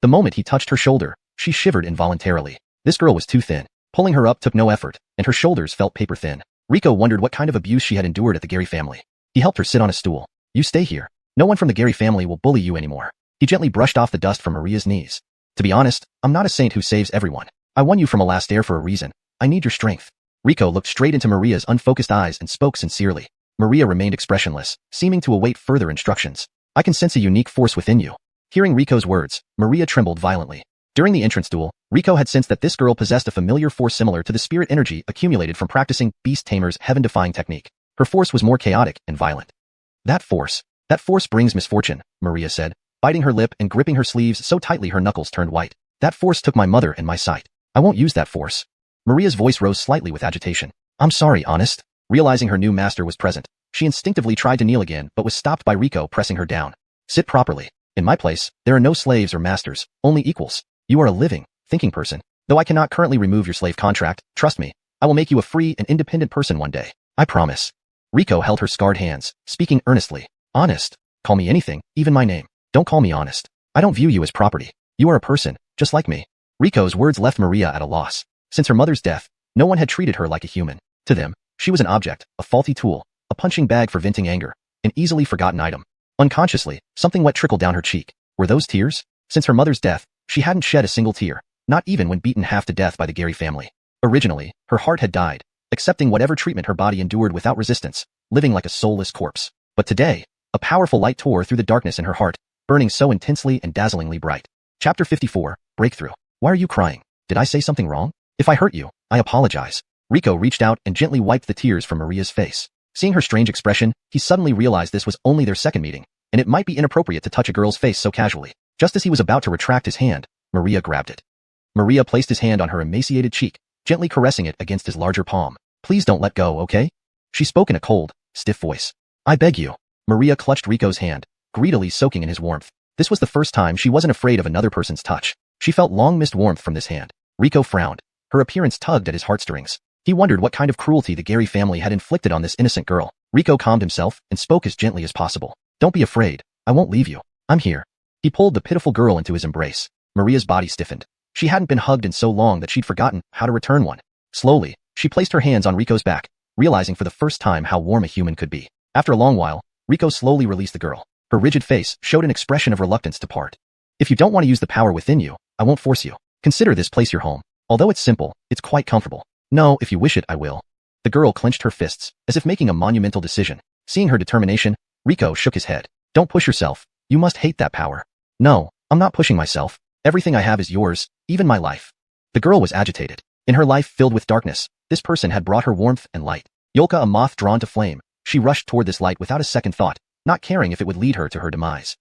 The moment he touched her shoulder, she shivered involuntarily. This girl was too thin. Pulling her up took no effort, and her shoulders felt paper thin. Rico wondered what kind of abuse she had endured at the Gary family. He helped her sit on a stool. You stay here. No one from the Gary family will bully you anymore. He gently brushed off the dust from Maria's knees. To be honest, I'm not a saint who saves everyone. I won you from Alastair for a reason. I need your strength. Rico looked straight into Maria's unfocused eyes and spoke sincerely. Maria remained expressionless, seeming to await further instructions. I can sense a unique force within you. Hearing Rico's words, Maria trembled violently. During the entrance duel, Rico had sensed that this girl possessed a familiar force similar to the spirit energy accumulated from practicing Beast Tamer's heaven-defying technique. Her force was more chaotic and violent. That force brings misfortune, Maria said, biting her lip and gripping her sleeves so tightly her knuckles turned white. That force took my mother and my sight. I won't use that force. Maria's voice rose slightly with agitation. I'm sorry, Honest. Realizing her new master was present, she instinctively tried to kneel again but was stopped by Rico pressing her down. Sit properly. In my place, there are no slaves or masters, only equals. You are a living, thinking person. Though I cannot currently remove your slave contract, trust me, I will make you a free and independent person one day. I promise. Rico held her scarred hands, speaking earnestly. Honest. Call me anything, even my name. Don't call me Honest. I don't view you as property. You are a person, just like me. Rico's words left Maria at a loss. Since her mother's death, no one had treated her like a human. To them, she was an object, a faulty tool, a punching bag for venting anger, an easily forgotten item. Unconsciously, something wet trickled down her cheek. Were those tears? Since her mother's death, she hadn't shed a single tear, not even when beaten half to death by the Gary family. Originally, her heart had died, accepting whatever treatment her body endured without resistance, living like a soulless corpse. But today, a powerful light tore through the darkness in her heart, burning so intensely and dazzlingly bright. Chapter 54, Breakthrough. Why are you crying? Did I say something wrong? If I hurt you, I apologize. Rico reached out and gently wiped the tears from Maria's face. Seeing her strange expression, he suddenly realized this was only their second meeting, and it might be inappropriate to touch a girl's face so casually. Just as he was about to retract his hand, Maria grabbed it. Maria placed his hand on her emaciated cheek, gently caressing it against his larger palm. Please don't let go, okay? She spoke in a cold, stiff voice. I beg you. Maria clutched Rico's hand, greedily soaking in his warmth. This was the first time she wasn't afraid of another person's touch. She felt long-missed warmth from this hand. Rico frowned. Her appearance tugged at his heartstrings. He wondered what kind of cruelty the Gary family had inflicted on this innocent girl. Rico calmed himself and spoke as gently as possible. Don't be afraid. I won't leave you. I'm here. He pulled the pitiful girl into his embrace. Maria's body stiffened. She hadn't been hugged in so long that she'd forgotten how to return one. Slowly, she placed her hands on Rico's back, realizing for the first time how warm a human could be. After a long while, Rico slowly released the girl. Her rigid face showed an expression of reluctance to part. If you don't want to use the power within you, I won't force you. Consider this place your home. Although it's simple, it's quite comfortable. No, if you wish it, I will. The girl clenched her fists, as if making a monumental decision. Seeing her determination, Rico shook his head. Don't push yourself. You must hate that power. No, I'm not pushing myself. Everything I have is yours, even my life. The girl was agitated. In her life filled with darkness, this person had brought her warmth and light. Yolka, a moth drawn to flame, she rushed toward this light without a second thought, not caring if it would lead her to her demise.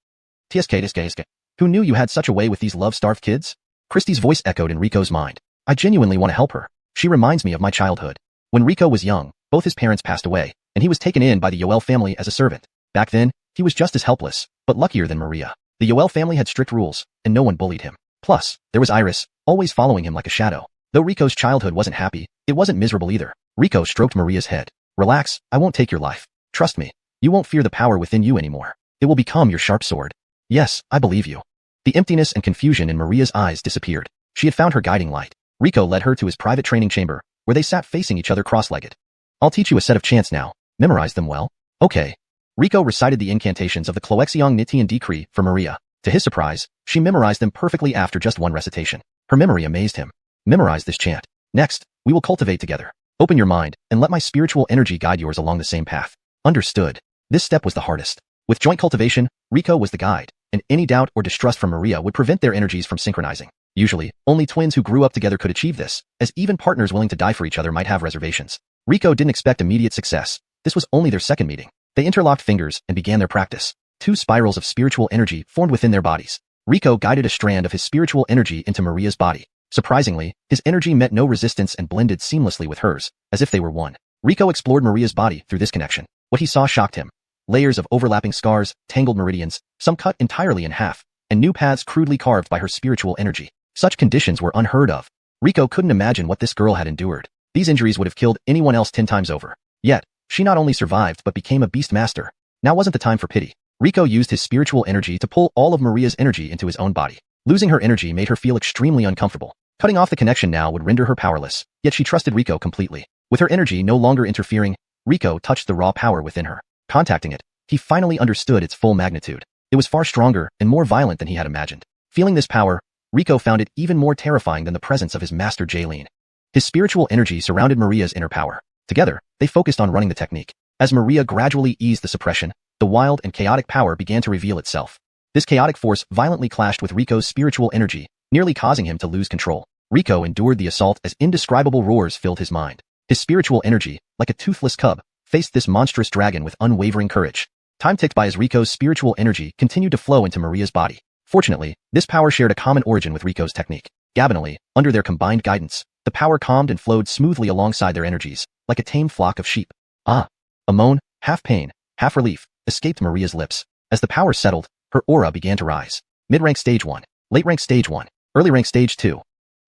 TSK. Who knew you had such a way with these love-starved kids? Christie's voice echoed in Rico's mind. I genuinely want to help her. She reminds me of my childhood. When Rico was young, both his parents passed away, and he was taken in by the Yoel family as a servant. Back then, he was just as helpless, but luckier than Maria. The Yoel family had strict rules, and no one bullied him. Plus, there was Iris, always following him like a shadow. Though Rico's childhood wasn't happy, it wasn't miserable either. Rico stroked Maria's head. Relax, I won't take your life. Trust me. You won't fear the power within you anymore. It will become your sharp sword. Yes, I believe you. The emptiness and confusion in Maria's eyes disappeared. She had found her guiding light. Rico led her to his private training chamber, where they sat facing each other cross-legged. I'll teach you a set of chants now. Memorize them well. Okay. Rico recited the incantations of the Cloexiong Nitian decree for Maria. To his surprise, she memorized them perfectly after just one recitation. Her memory amazed him. Memorize this chant. Next, we will cultivate together. Open your mind, and let my spiritual energy guide yours along the same path. Understood. This step was the hardest. With joint cultivation, Rico was the guide, and any doubt or distrust from Maria would prevent their energies from synchronizing. Usually, only twins who grew up together could achieve this, as even partners willing to die for each other might have reservations. Rico didn't expect immediate success. This was only their second meeting. They interlocked fingers and began their practice. Two spirals of spiritual energy formed within their bodies. Rico guided a strand of his spiritual energy into Maria's body. Surprisingly, his energy met no resistance and blended seamlessly with hers, as if they were one. Rico explored Maria's body through this connection. What he saw shocked him. Layers of overlapping scars, tangled meridians, some cut entirely in half, and new paths crudely carved by her spiritual energy. Such conditions were unheard of. Rico couldn't imagine what this girl had endured. These injuries would have killed anyone else 10 times over. Yet, she not only survived but became a Beastmaster. Now wasn't the time for pity. Rico used his spiritual energy to pull all of Maria's energy into his own body. Losing her energy made her feel extremely uncomfortable. Cutting off the connection now would render her powerless, yet she trusted Rico completely. With her energy no longer interfering, Rico touched the raw power within her. Contacting it, he finally understood its full magnitude. It was far stronger and more violent than he had imagined. Feeling this power, Rico found it even more terrifying than the presence of his master Jaylene. His spiritual energy surrounded Maria's inner power. Together, they focused on running the technique. As Maria gradually eased the suppression, the wild and chaotic power began to reveal itself. This chaotic force violently clashed with Rico's spiritual energy, nearly causing him to lose control. Rico endured the assault as indescribable roars filled his mind. His spiritual energy, like a toothless cub, faced this monstrous dragon with unwavering courage. Time ticked by as Rico's spiritual energy continued to flow into Maria's body. Fortunately, this power shared a common origin with Rico's technique. Gabinally, under their combined guidance, the power calmed and flowed smoothly alongside their energies, like a tame flock of sheep. Ah! A moan, half pain, half relief, escaped Maria's lips. As the power settled, her aura began to rise. Mid-rank stage 1, late rank stage 1, early rank stage 2.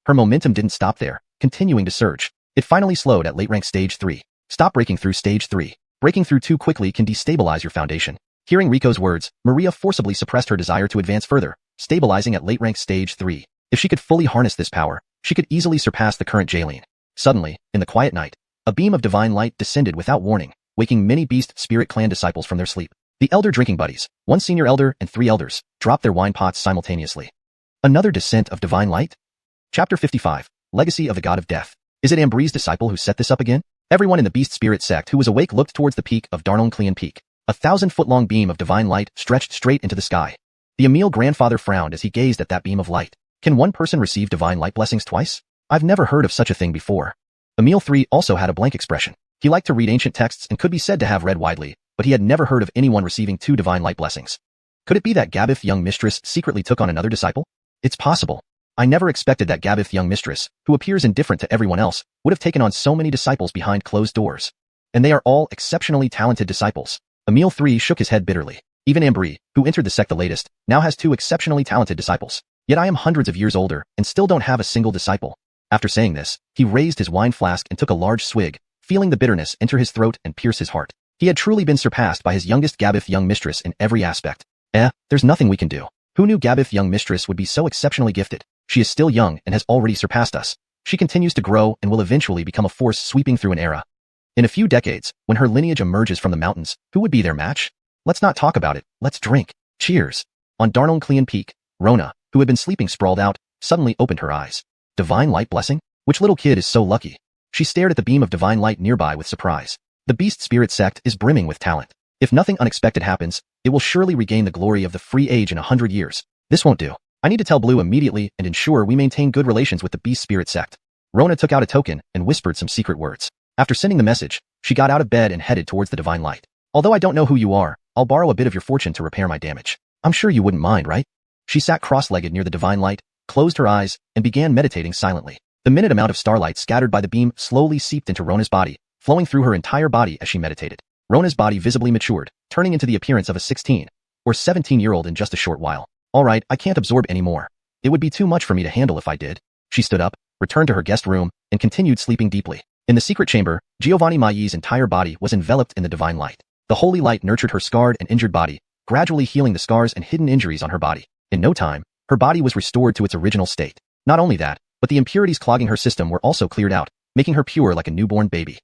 Her momentum didn't stop there, continuing to surge. It finally slowed at late rank stage 3. Stop breaking through stage 3. Breaking through too quickly can destabilize your foundation. Hearing Rico's words, Maria forcibly suppressed her desire to advance further, stabilizing at late rank stage 3. If she could fully harness this power, she could easily surpass the current Jaylene. Suddenly, in the quiet night, a beam of divine light descended without warning, waking many Beast Spirit Clan disciples from their sleep. The elder drinking buddies, one senior elder and 3 elders, dropped their wine pots simultaneously. Another descent of divine light? Chapter 55, Legacy of the God of Death. Is it Ambree's disciple who set this up again? Everyone in the Beast Spirit Sect who was awake looked towards the peak of Dongyun Peak. A 1,000-foot-long beam of divine light stretched straight into the sky. The Emil grandfather frowned as he gazed at that beam of light. Can one person receive divine light blessings twice? I've never heard of such a thing before. Emil III also had a blank expression. He liked to read ancient texts and could be said to have read widely, but he had never heard of anyone receiving 2 divine light blessings. Could it be that Gabith young mistress secretly took on another disciple? It's possible. I never expected that Gabith young mistress, who appears indifferent to everyone else, would have taken on so many disciples behind closed doors. And they are all exceptionally talented disciples. Emil III shook his head bitterly. Even Ambree, who entered the sect the latest, now has 2 exceptionally talented disciples. Yet I am hundreds of years older and still don't have a single disciple. After saying this, he raised his wine flask and took a large swig, feeling the bitterness enter his throat and pierce his heart. He had truly been surpassed by his youngest Gabith young mistress in every aspect. There's nothing we can do. Who knew Gabith young mistress would be so exceptionally gifted? She is still young and has already surpassed us. She continues to grow and will eventually become a force sweeping through an era. In a few decades, when her lineage emerges from the mountains, who would be their match? Let's not talk about it, let's drink. Cheers. On Dongyun Peak, Rona, who had been sleeping sprawled out, suddenly opened her eyes. Divine light blessing? Which little kid is so lucky? She stared at the beam of divine light nearby with surprise. The Beast Spirit Sect is brimming with talent. If nothing unexpected happens, it will surely regain the glory of the free age in 100 years. This won't do. I need to tell Blue immediately and ensure we maintain good relations with the Beast Spirit Sect. Rona took out a token and whispered some secret words. After sending the message, she got out of bed and headed towards the divine light. Although I don't know who you are, I'll borrow a bit of your fortune to repair my damage. I'm sure you wouldn't mind, right? She sat cross-legged near the divine light, closed her eyes, and began meditating silently. The minute amount of starlight scattered by the beam slowly seeped into Rona's body, flowing through her entire body as she meditated. Rona's body visibly matured, turning into the appearance of a 16 or 17-year-old in just a short while. Alright, I can't absorb any more. It would be too much for me to handle if I did. She stood up, returned to her guest room, and continued sleeping deeply. In the secret chamber, Giovanni Mai's entire body was enveloped in the divine light. The holy light nurtured her scarred and injured body, gradually healing the scars and hidden injuries on her body. In no time, her body was restored to its original state. Not only that, but the impurities clogging her system were also cleared out, making her pure like a newborn baby.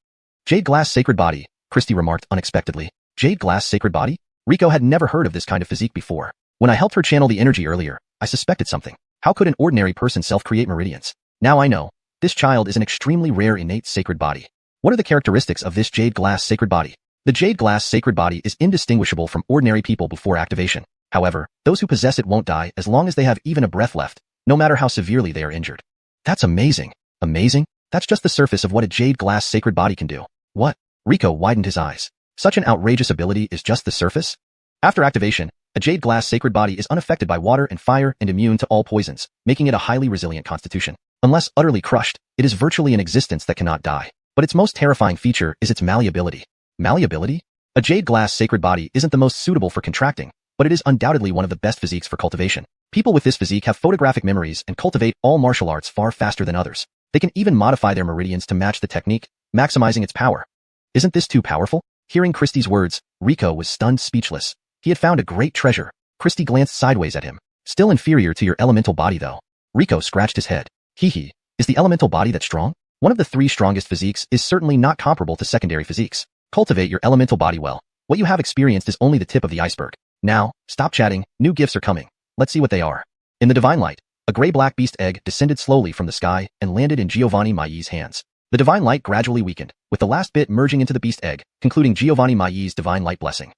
Jade glass sacred body, Christy remarked unexpectedly. Jade glass sacred body? Rico had never heard of this kind of physique before. When I helped her channel the energy earlier, I suspected something. How could an ordinary person self-create meridians? Now I know. This child is an extremely rare innate sacred body. What are the characteristics of this jade glass sacred body? The jade glass sacred body is indistinguishable from ordinary people before activation. However, those who possess it won't die as long as they have even a breath left, no matter how severely they are injured. That's amazing. Amazing? That's just the surface of what a jade glass sacred body can do. What? Rico widened his eyes. Such an outrageous ability is just the surface? After activation, a jade glass sacred body is unaffected by water and fire and immune to all poisons, making it a highly resilient constitution. Unless utterly crushed, it is virtually an existence that cannot die. But its most terrifying feature is its malleability. Malleability? A jade glass sacred body isn't the most suitable for contracting, but it is undoubtedly one of the best physiques for cultivation. People with this physique have photographic memories and cultivate all martial arts far faster than others. They can even modify their meridians to match the technique, maximizing its power. Isn't this too powerful? Hearing Christy's words, Rico was stunned speechless. He had found a great treasure. Christy glanced sideways at him. Still inferior to your elemental body though. Rico scratched his head. Hee. Is the elemental body that strong? One of the 3 strongest physiques is certainly not comparable to secondary physiques. Cultivate your elemental body well. What you have experienced is only the tip of the iceberg. Now, stop chatting, new gifts are coming. Let's see what they are. In the divine light, a gray-black beast egg descended slowly from the sky and landed in Giovanni Mai's hands. The divine light gradually weakened, with the last bit merging into the beast egg, concluding Giovanni Mai's divine light blessing.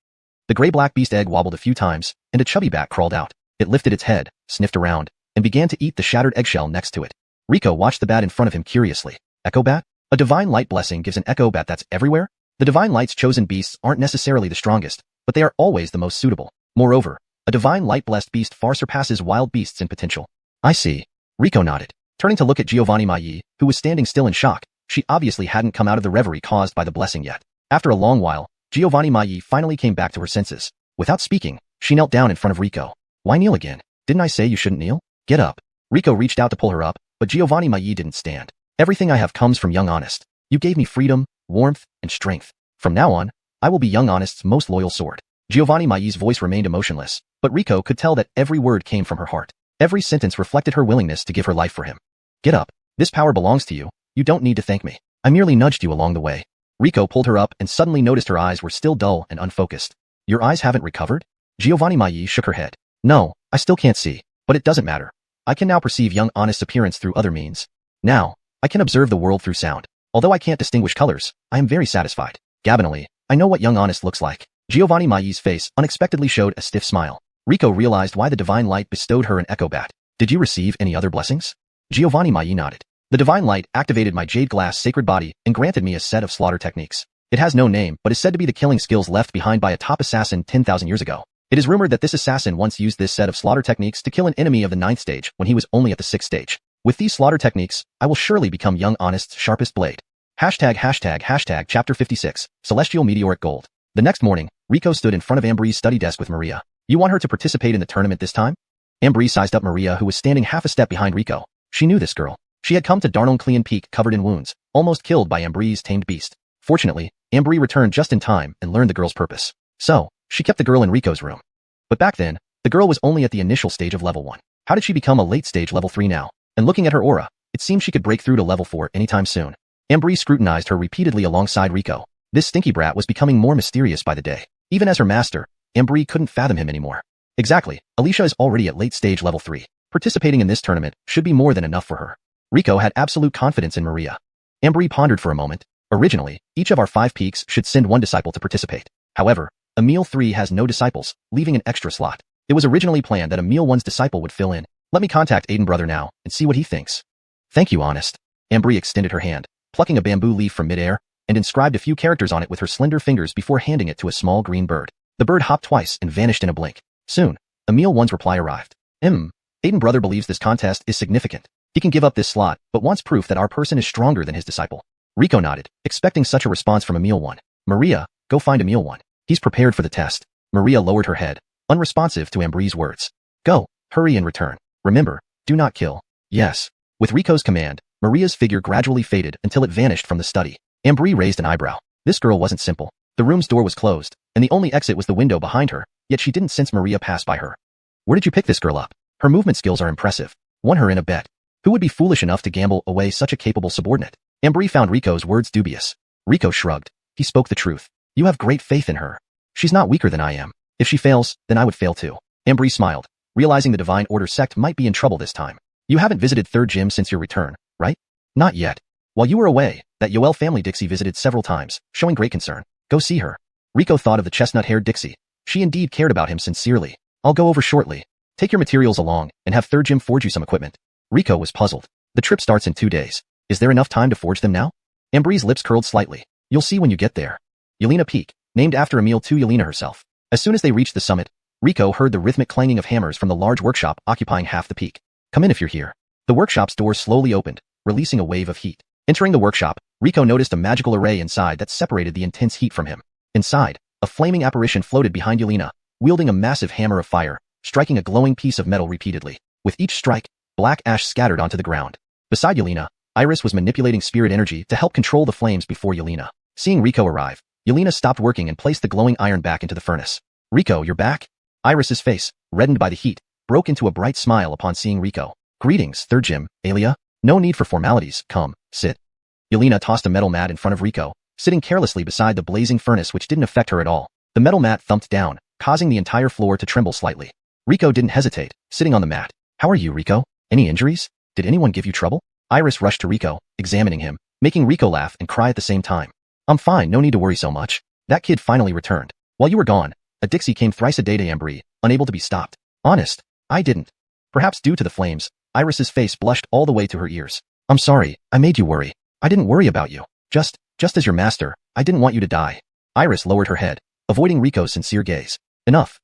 The gray-black beast egg wobbled a few times, and a chubby bat crawled out. It lifted its head, sniffed around, and began to eat the shattered eggshell next to it. Rico watched the bat in front of him curiously. Echo bat? A divine light blessing gives an echo bat that's everywhere? The divine light's chosen beasts aren't necessarily the strongest, but they are always the most suitable. Moreover, a divine light-blessed beast far surpasses wild beasts in potential. I see. Rico nodded. Turning to look at Giovanni Mai, who was standing still in shock, she obviously hadn't come out of the reverie caused by the blessing yet. After a long while, Giovanni Mai finally came back to her senses. Without speaking, she knelt down in front of Rico. Why kneel again? Didn't I say you shouldn't kneel? Get up. Rico reached out to pull her up, but Giovanni Mai didn't stand. Everything I have comes from Young Honest. You gave me freedom, warmth, and strength. From now on, I will be Young Honest's most loyal sword. Giovanni Mai's voice remained emotionless, but Rico could tell that every word came from her heart. Every sentence reflected her willingness to give her life for him. Get up. This power belongs to you. You don't need to thank me. I merely nudged you along the way. Rico pulled her up and suddenly noticed her eyes were still dull and unfocused. Your eyes haven't recovered? Giovanni Mai shook her head. No, I still can't see, but it doesn't matter. I can now perceive Young Honest's appearance through other means. Now, I can observe the world through sound. Although I can't distinguish colors, I am very satisfied. Gabinally, I know what Young Honest looks like. Giovanni Mai's face unexpectedly showed a stiff smile. Rico realized why the divine light bestowed her an echo bat. Did you receive any other blessings? Giovanni Mai nodded. The divine light activated my jade glass sacred body and granted me a set of slaughter techniques. It has no name, but is said to be the killing skills left behind by a top assassin 10,000 years ago. It is rumored that this assassin once used this set of slaughter techniques to kill an enemy of the 9th stage when he was only at the 6th stage. With these slaughter techniques, I will surely become Young Honest's sharpest blade. ####Chapter 56, Celestial Meteoric Gold. The next morning, Rico stood in front of Ambree's study desk with Maria. You want her to participate in the tournament this time? Ambree sized up Maria, who was standing half a step behind Rico. She knew this girl. She had come to Dongyun Peak covered in wounds, almost killed by Ambree's tamed beast. Fortunately, Ambree returned just in time and learned the girl's purpose. So, she kept the girl in Rico's room. But back then, the girl was only at the initial stage of level 1. How did she become a late stage level 3 now? And looking at her aura, it seemed she could break through to level 4 anytime soon. Ambree scrutinized her repeatedly alongside Rico. This stinky brat was becoming more mysterious by the day. Even as her master, Ambree couldn't fathom him anymore. Exactly, Alicia is already at late stage level 3. Participating in this tournament should be more than enough for her. Rico had absolute confidence in Maria. Ambree pondered for a moment. Originally, each of our 5 peaks should send 1 disciple to participate. However, Emil 3 has no disciples, leaving an extra slot. It was originally planned that Emil 1's disciple would fill in. Let me contact Aiden brother now and see what he thinks. Thank you, Honest. Ambree extended her hand, plucking a bamboo leaf from midair, and inscribed a few characters on it with her slender fingers before handing it to a small green bird. The bird hopped twice and vanished in a blink. Soon, Emil 1's reply arrived. Aiden brother believes this contest is significant. He can give up this slot, but wants proof that our person is stronger than his disciple. Rico nodded, expecting such a response from Emil 1. Maria, go find Emil 1. He's prepared for the test. Maria lowered her head, unresponsive to Ambree's words. Go, Hurry and return. Remember, do not kill. Yes. With Rico's command, Maria's figure gradually faded until it vanished from the study. Ambry raised an eyebrow. This girl wasn't simple. The room's door was closed, and the only exit was the window behind her, yet she didn't sense Maria pass by her. Where did you pick this girl up? Her movement skills are impressive. Won her in a bet. Who would be foolish enough to gamble away such a capable subordinate? Ambry found Rico's words dubious. Rico shrugged. He spoke the truth. You have great faith in her. She's not weaker than I am. If she fails, then I would fail too. Ambry smiled, realizing the Divine Order sect might be in trouble this time. You haven't visited Third Gym since your return, right? Not yet. While you were away, that Yoel family Dixie visited several times, showing great concern. Go see her. Rico thought of the chestnut-haired Dixie. She indeed cared about him sincerely. I'll go over shortly. Take your materials along, and have Third Gym forge you some equipment. Rico was puzzled. The trip starts in 2 days. Is there enough time to forge them now? Ambry's lips curled slightly. You'll see when you get there. Yelena Peak, named after Emil to Yelena herself. As soon as they reached the summit, Rico heard the rhythmic clanging of hammers from the large workshop occupying half the peak. Come in if you're here. The workshop's door slowly opened, releasing a wave of heat. Entering the workshop, Rico noticed a magical array inside that separated the intense heat from him. Inside, a flaming apparition floated behind Yelena, wielding a massive hammer of fire, striking a glowing piece of metal repeatedly. With each strike, black ash scattered onto the ground. Beside Yelena, Iris was manipulating spirit energy to help control the flames before Yelena. Seeing Rico arrive, Yelena stopped working and placed the glowing iron back into the furnace. Rico, you're back? Iris's face, reddened by the heat, broke into a bright smile upon seeing Rico. Greetings, Third Gym, Alia. No need for formalities, come, sit. Yelena tossed a metal mat in front of Rico, sitting carelessly beside the blazing furnace which didn't affect her at all. The metal mat thumped down, causing the entire floor to tremble slightly. Rico didn't hesitate, sitting on the mat. How are you, Rico? Any injuries? Did anyone give you trouble? Iris rushed to Rico, examining him, making Rico laugh and cry at the same time. I'm fine, no need to worry so much. That kid finally returned. While you were gone, a Dixie came thrice a day to Ambry, unable to be stopped. Honest, I didn't. Perhaps due to the flames, Iris's face blushed all the way to her ears. I'm sorry, I made you worry. I didn't worry about you. Just as your master, I didn't want you to die. Iris lowered her head, avoiding Rico's sincere gaze. Enough.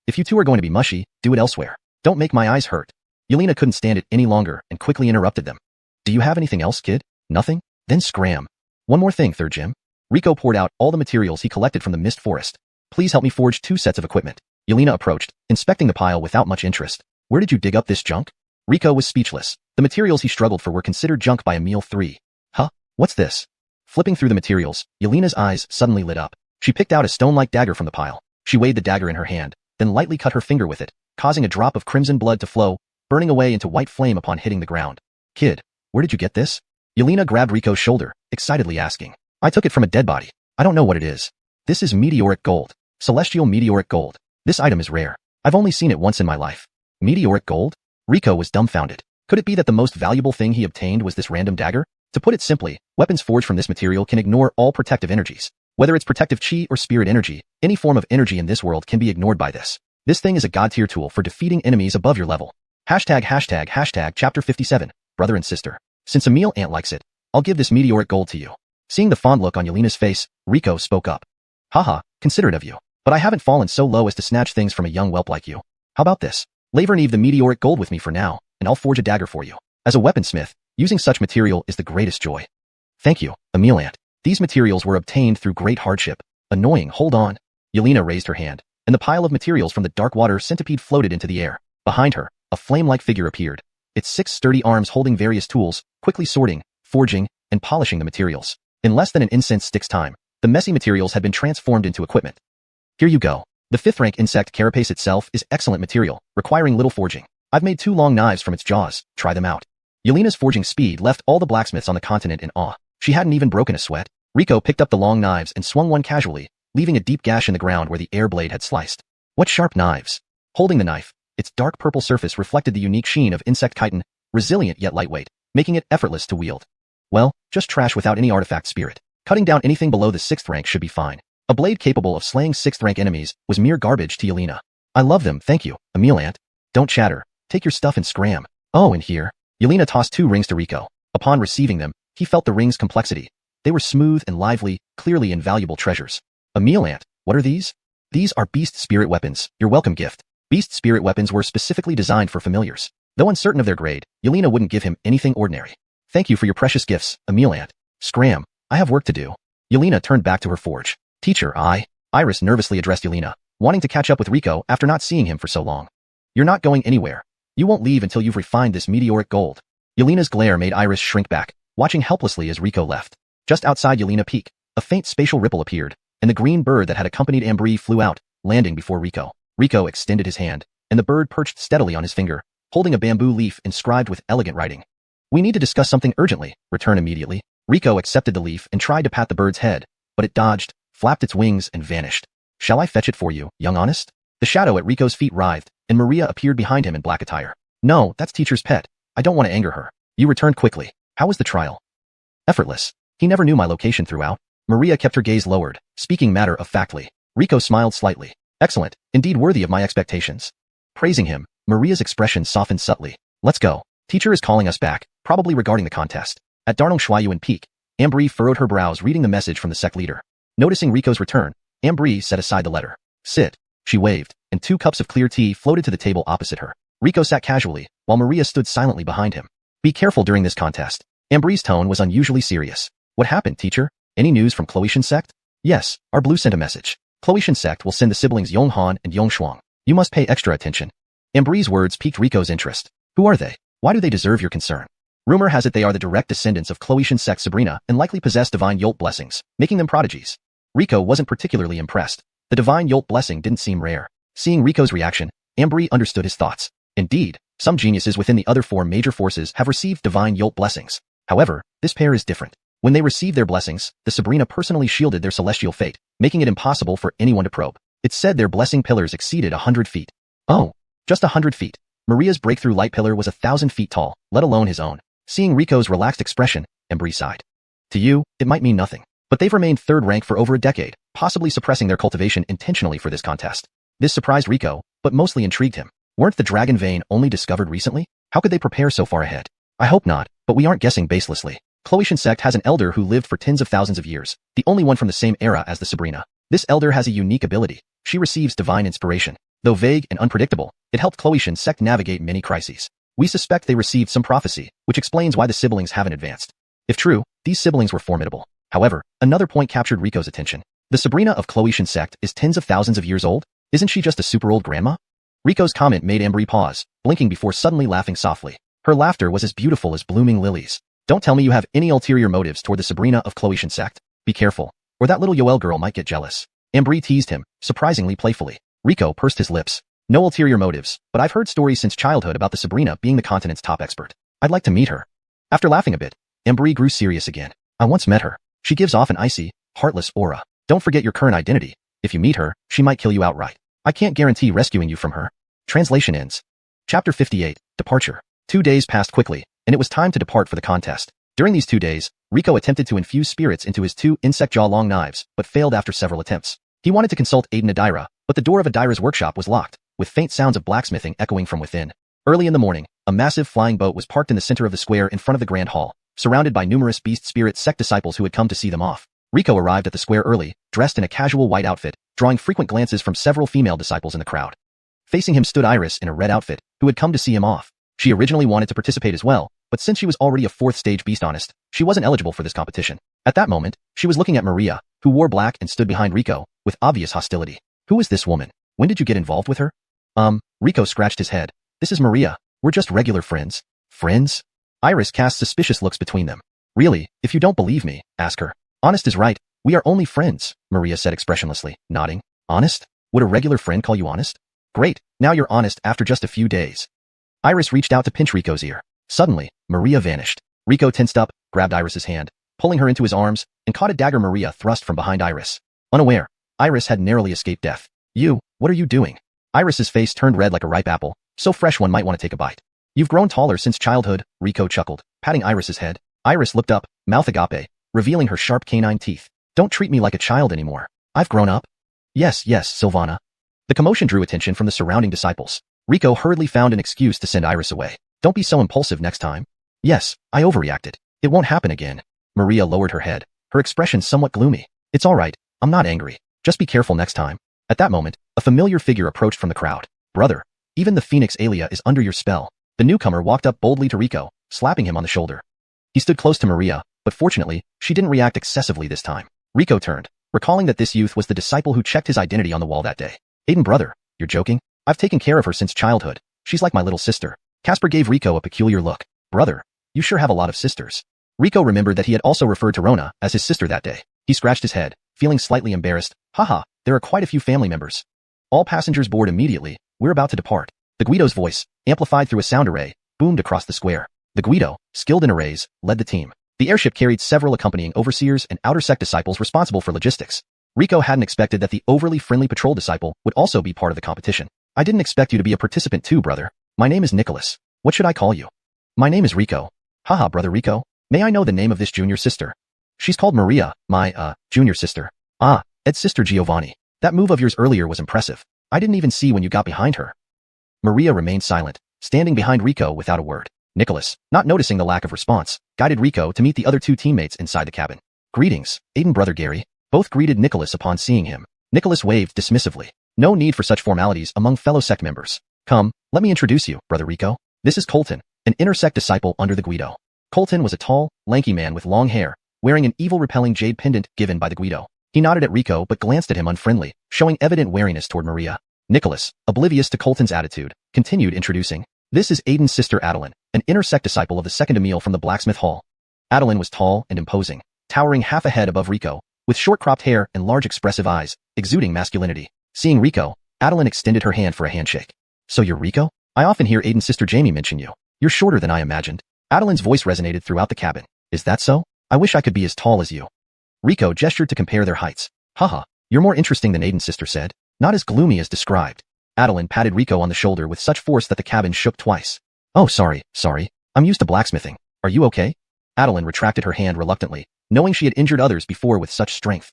If you two are going to be mushy, do it elsewhere. Don't make my eyes hurt. Yelena couldn't stand it any longer and quickly interrupted them. Do you have anything else, kid? Nothing? Then scram. One more thing, Third Gym. Rico poured out all the materials he collected from the mist forest. Please help me forge 2 sets of equipment. Yelena approached, inspecting the pile without much interest. Where did you dig up this junk? Rico was speechless. The materials he struggled for were considered junk by Emil 3. Huh? What's this? Flipping through the materials, Yelena's eyes suddenly lit up. She picked out a stone-like dagger from the pile. She weighed the dagger in her hand, then lightly cut her finger with it, causing a drop of crimson blood to flow, burning away into white flame upon hitting the ground. Kid, where did you get this? Yelena grabbed Rico's shoulder, excitedly asking. I took it from a dead body. I don't know what it is. This is meteoric gold. Celestial meteoric gold. This item is rare. I've only seen it once in my life. Meteoric gold? Rico was dumbfounded. Could it be that the most valuable thing he obtained was this random dagger? To put it simply, weapons forged from this material can ignore all protective energies. Whether it's protective chi or spirit energy, any form of energy in this world can be ignored by this. This thing is a god-tier tool for defeating enemies above your level. Hashtag chapter 57, brother and sister. Since Emil Ant likes it, I'll give this meteoric gold to you. Seeing the fond look on Yelena's face, Rico spoke up. Haha, considerate of you. But I haven't fallen so low as to snatch things from a young whelp like you. How about this? Leave the meteoric gold with me for now, and I'll forge a dagger for you. As a weaponsmith, using such material is the greatest joy. Thank you, Emil Ant. These materials were obtained through great hardship. Annoying, hold on. Yelena raised her hand, and the pile of materials from the dark water centipede floated into the air. Behind her, a flame-like figure appeared, its 6 sturdy arms holding various tools, quickly sorting, forging, and polishing the materials. In less than an incense stick's time, the messy materials had been transformed into equipment. Here you go. The 5th rank insect carapace itself is excellent material, requiring little forging. I've made 2 long knives from its jaws, try them out. Yelena's forging speed left all the blacksmiths on the continent in awe. She hadn't even broken a sweat. Rico picked up the long knives and swung one casually, leaving a deep gash in the ground where the air blade had sliced. What sharp knives! Holding the knife, its dark purple surface reflected the unique sheen of insect chitin, resilient yet lightweight, making it effortless to wield. Well, just trash without any artifact spirit. Cutting down anything below the 6th rank should be fine. A blade capable of slaying 6th rank enemies was mere garbage to Yelena. I love them, thank you, Emil Ant. Don't chatter. Take your stuff and scram. Oh, and here. Yelena tossed 2 rings to Rico. Upon receiving them, he felt the rings' complexity. They were smooth and lively, clearly invaluable treasures. Emil Ant, what are these? These are Beast Spirit weapons, your welcome gift. Beast Spirit weapons were specifically designed for familiars. Though uncertain of their grade, Yelena wouldn't give him anything ordinary. Thank you for your precious gifts, Emil Ant. Scram, I have work to do. Yelena turned back to her forge. Teacher, Iris nervously addressed Yelena, wanting to catch up with Rico after not seeing him for so long. You're not going anywhere, You won't leave until you've refined this meteoric gold. Yelena's glare made Iris shrink back, watching helplessly as Rico left. Just outside Yelena Peak, a faint spatial ripple appeared, and the green bird that had accompanied Ambry flew out, landing before Rico. Rico extended his hand, and the bird perched steadily on his finger, holding a bamboo leaf inscribed with elegant writing. We need to discuss something urgently. Return immediately. Rico accepted the leaf and tried to pat the bird's head, but it dodged, flapped its wings, and vanished. Shall I fetch it for you, young honest? The shadow at Rico's feet writhed, and Maria appeared behind him in black attire. No, that's teacher's pet. I don't want to anger her. You returned quickly. How was the trial? Effortless. He never knew my location throughout. Maria kept her gaze lowered, speaking matter-of-factly. Rico smiled slightly. Excellent, indeed worthy of my expectations. Praising him, Maria's expression softened subtly. Let's go. Teacher is calling us back, probably regarding the contest. At Xuanhuan Peak, Ambry furrowed her brows reading the message from the sect leader. Noticing Rico's return, Ambry set aside the letter. Sit. She waved, and 2 cups of clear tea floated to the table opposite her. Rico sat casually, while Maria stood silently behind him. Be careful during this contest. Ambry's tone was unusually serious. What happened, teacher? Any news from Xuanhuan Sect? Yes, our blue sent a message. Xuanhuan Sect will send the siblings Xuanhuan and Xuanxuan. You must pay extra attention. Ambry's words piqued Rico's interest. Who are they? Why do they deserve your concern? Rumor has it they are the direct descendants of Xuanhuan Sect Sabrina and likely possess divine Yolt blessings, making them prodigies. Rico wasn't particularly impressed. The divine Yolt blessing didn't seem rare. Seeing Rico's reaction, Ambry understood his thoughts. Indeed, some geniuses within the other 4 major forces have received divine Yolt blessings. However, this pair is different. When they received their blessings, the Sabrina personally shielded their celestial fate, making it impossible for anyone to probe. It's said their blessing pillars exceeded 100 feet. Oh, just 100 feet. Maria's breakthrough light pillar was 1,000 feet tall, let alone his own. Seeing Rico's relaxed expression, Ambry sighed. To you, it might mean nothing. But they've remained 3rd rank for over a decade, possibly suppressing their cultivation intentionally for this contest. This surprised Rico, but mostly intrigued him. Weren't the dragon vein only discovered recently? How could they prepare so far ahead? I hope not, but we aren't guessing baselessly. Xuanhuan Sect has an elder who lived for tens of thousands of years, the only one from the same era as the Sabrina. This elder has a unique ability. She receives divine inspiration. Though vague and unpredictable, it helped Xuanhuan Sect navigate many crises. We suspect they received some prophecy, which explains why the siblings haven't advanced. If true, these siblings were formidable. However, another point captured Rico's attention. The Sabrina of Xuanhuan Sect is tens of thousands of years old? Isn't she just a super old grandma? Rico's comment made Ambry pause, blinking before suddenly laughing softly. Her laughter was as beautiful as blooming lilies. Don't tell me you have any ulterior motives toward the Sabrina of Xuanhuan Sect. Be careful, or that little Yoel girl might get jealous. Ambry teased him, surprisingly playfully. Rico pursed his lips. No ulterior motives, but I've heard stories since childhood about the Sabrina being the continent's top expert. I'd like to meet her. After laughing a bit, Ambry grew serious again. I once met her. She gives off an icy, heartless aura. Don't forget your current identity. If you meet her, she might kill you outright. I can't guarantee rescuing you from her. Translation ends. Chapter 58, Departure. 2 days passed quickly, and it was time to depart for the contest. During these 2 days, Rico attempted to infuse spirits into his 2 insect jaw long knives, but failed after several attempts. He wanted to consult Aiden Adira, but the door of Adira's workshop was locked, with faint sounds of blacksmithing echoing from within. Early in the morning, a massive flying boat was parked in the center of the square in front of the Grand Hall, surrounded by numerous Beast Spirit Sect disciples who had come to see them off. Rico arrived at the square early, dressed in a casual white outfit, drawing frequent glances from several female disciples in the crowd. Facing him stood Iris in a red outfit, who had come to see him off. She originally wanted to participate as well, but since she was already a 4th stage beast honest, she wasn't eligible for this competition. At that moment, she was looking at Maria, who wore black and stood behind Rico, with obvious hostility. Who is this woman? When did you get involved with her? Rico scratched his head. This is Maria. We're just regular friends. Friends? Iris cast suspicious looks between them. Really, if you don't believe me, ask her. Honest is right. We are only friends, Maria said expressionlessly, nodding. Honest? Would a regular friend call you honest? Great, now you're honest after just a few days. Iris reached out to pinch Rico's ear. Suddenly, Maria vanished. Rico tensed up, grabbed Iris's hand, pulling her into his arms, and caught a dagger Maria thrust from behind Iris. Unaware, Iris had narrowly escaped death. You, what are you doing? Iris's face turned red like a ripe apple, so fresh one might want to take a bite. You've grown taller since childhood, Rico chuckled, patting Iris's head. Iris looked up, mouth agape, revealing her sharp canine teeth. Don't treat me like a child anymore. I've grown up. Yes, Sylvana. The commotion drew attention from the surrounding disciples. Rico hurriedly found an excuse to send Iris away. Don't be so impulsive next time. Yes, I overreacted. It won't happen again. Maria lowered her head, her expression somewhat gloomy. It's all right. I'm not angry. Just be careful next time. At that moment, a familiar figure approached from the crowd. Brother, even the Phoenix Alia is under your spell. The newcomer walked up boldly to Rico, slapping him on the shoulder. He stood close to Maria, but fortunately, she didn't react excessively this time. Rico turned, recalling that this youth was the disciple who checked his identity on the wall that day. Aiden brother, you're joking? I've taken care of her since childhood. She's like my little sister. Casper gave Rico a peculiar look. Brother, you sure have a lot of sisters. Rico remembered that he had also referred to Rona as his sister that day. He scratched his head, feeling slightly embarrassed. Haha, there are quite a few family members. All passengers board immediately. We're about to depart. The Guido's voice, amplified through a sound array, boomed across the square. The Guido, skilled in arrays, led the team. The airship carried several accompanying overseers and outer sect disciples responsible for logistics. Rico hadn't expected that the overly friendly patrol disciple would also be part of the competition. I didn't expect you to be a participant too, brother. My name is Nicholas. What should I call you? My name is Rico. Haha, brother Rico. May I know the name of this junior sister? She's called Maria, my, junior sister. Ah, Ed's sister Giovanni. That move of yours earlier was impressive. I didn't even see when you got behind her. Maria remained silent, standing behind Rico without a word. Nicholas, not noticing the lack of response, guided Rico to meet the other two teammates inside the cabin. Greetings, Aiden brother Gary. Both greeted Nicholas upon seeing him. Nicholas waved dismissively. No need for such formalities among fellow sect members. Come, let me introduce you, brother Rico. This is Colton, an inner sect disciple under the Guido. Colton was a tall, lanky man with long hair, wearing an evil-repelling jade pendant given by the Guido. He nodded at Rico but glanced at him unfriendly, showing evident wariness toward Maria. Nicholas, oblivious to Colton's attitude, continued introducing. This is Aiden's sister Adeline, an inner sect disciple of the second Emil from the blacksmith hall. Adeline was tall and imposing, towering half a head above Rico, with short cropped hair and large expressive eyes, exuding masculinity. Seeing Rico, Adeline extended her hand for a handshake. So you're Rico? I often hear Aiden's sister Jamie mention you. You're shorter than I imagined. Adeline's voice resonated throughout the cabin. Is that so? I wish I could be as tall as you. Rico gestured to compare their heights. Haha, you're more interesting than Aiden's sister said. Not as gloomy as described. Adeline patted Rico on the shoulder with such force that the cabin shook twice. Oh, sorry. I'm used to blacksmithing. Are you okay? Adeline retracted her hand reluctantly, knowing she had injured others before with such strength.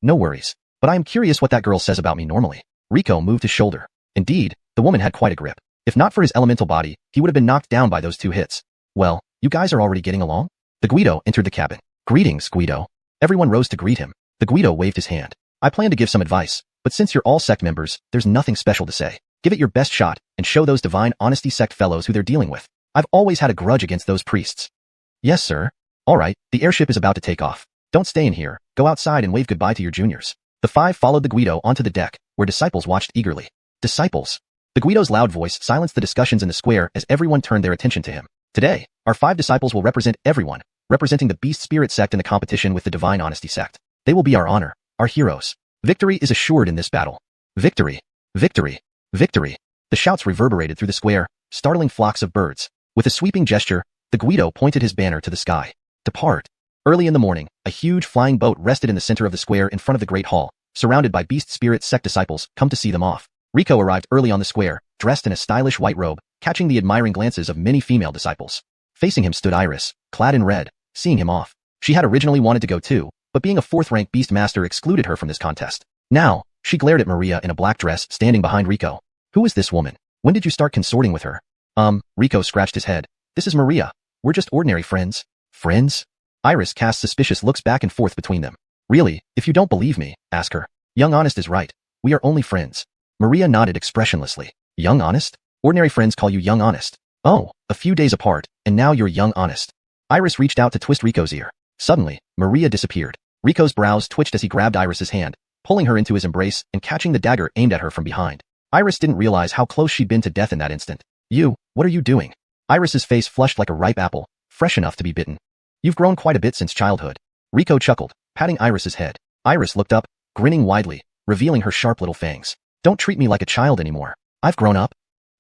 No worries. But I am curious what that girl says about me normally. Rico moved his shoulder. Indeed, the woman had quite a grip. If not for his elemental body, he would have been knocked down by those two hits. Well, you guys are already getting along? The Guido entered the cabin. Greetings, Guido. Everyone rose to greet him. The Guido waved his hand. I plan to give some advice, but since you're all sect members, there's nothing special to say. Give it your best shot, and show those divine honesty sect fellows who they're dealing with. I've always had a grudge against those priests. Yes, sir. Alright, the airship is about to take off. Don't stay in here, go outside and wave goodbye to your juniors. The five followed the Guido onto the deck, where disciples watched eagerly. Disciples. The Guido's loud voice silenced the discussions in the square as everyone turned their attention to him. Today, our 5 disciples will represent everyone, representing the Beast Spirit Sect in the competition with the Divine Honesty Sect. They will be our honor, our heroes. Victory is assured in this battle. Victory! Victory! Victory! The shouts reverberated through the square, startling flocks of birds. With a sweeping gesture, the Guido pointed his banner to the sky. Depart! Early in the morning, a huge flying boat rested in the center of the square in front of the Great Hall, surrounded by Beast Spirit Sect disciples come to see them off. Rico arrived early on the square, dressed in a stylish white robe, catching the admiring glances of many female disciples. Facing him stood Iris, clad in red, seeing him off. She had originally wanted to go too, but being a 4th-rank Beastmaster excluded her from this contest. Now, she glared at Maria in a black dress standing behind Rico. Who is this woman? When did you start consorting with her? Rico scratched his head. This is Maria. We're just ordinary friends. Friends? Iris cast suspicious looks back and forth between them. Really, if you don't believe me, ask her. Young Honest is right. We are only friends. Maria nodded expressionlessly. Young Honest? Ordinary friends call you Young Honest. Oh, a few days apart, and now you're Young Honest. Iris reached out to twist Rico's ear. Suddenly, Maria disappeared. Rico's brows twitched as he grabbed Iris's hand, pulling her into his embrace and catching the dagger aimed at her from behind. Iris didn't realize how close she'd been to death in that instant. What are you doing? Iris's face flushed like a ripe apple, fresh enough to be bitten. You've grown quite a bit since childhood. Rico chuckled, patting Iris's head. Iris looked up, grinning widely, revealing her sharp little fangs. Don't treat me like a child anymore. I've grown up.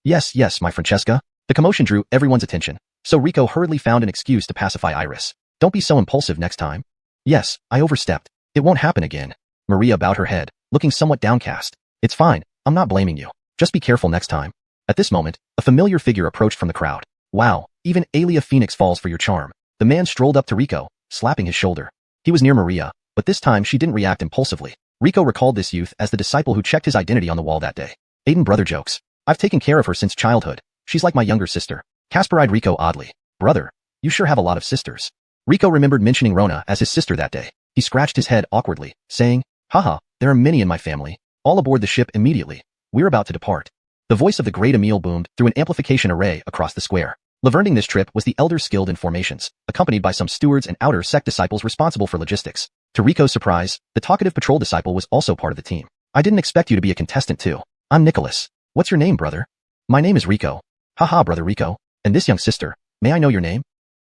Yes, my Francesca. The commotion drew everyone's attention, so Rico hurriedly found an excuse to pacify Iris. Don't be so impulsive next time. Yes, I overstepped. It won't happen again. Maria bowed her head, looking somewhat downcast. It's fine, I'm not blaming you. Just be careful next time. At this moment, a familiar figure approached from the crowd. Wow, even Aelia Phoenix falls for your charm. The man strolled up to Rico, slapping his shoulder. He was near Maria, but this time she didn't react impulsively. Rico recalled this youth as the disciple who checked his identity on the wall that day. Aiden brother jokes. I've taken care of her since childhood. She's like my younger sister. Casper eyed Rico oddly. Brother, you sure have a lot of sisters. Rico remembered mentioning Rona as his sister that day. He scratched his head awkwardly, saying, Haha, there are many in my family. All aboard the ship immediately. We're about to depart. The voice of the great Emil boomed through an amplification array across the square. Lavernding this trip was the elder skilled in formations, accompanied by some stewards and outer sect disciples responsible for logistics. To Rico's surprise, the talkative patrol disciple was also part of the team. I didn't expect you to be a contestant too. I'm Nicholas. What's your name, brother? My name is Rico. Haha, brother Rico. And this young sister, may I know your name?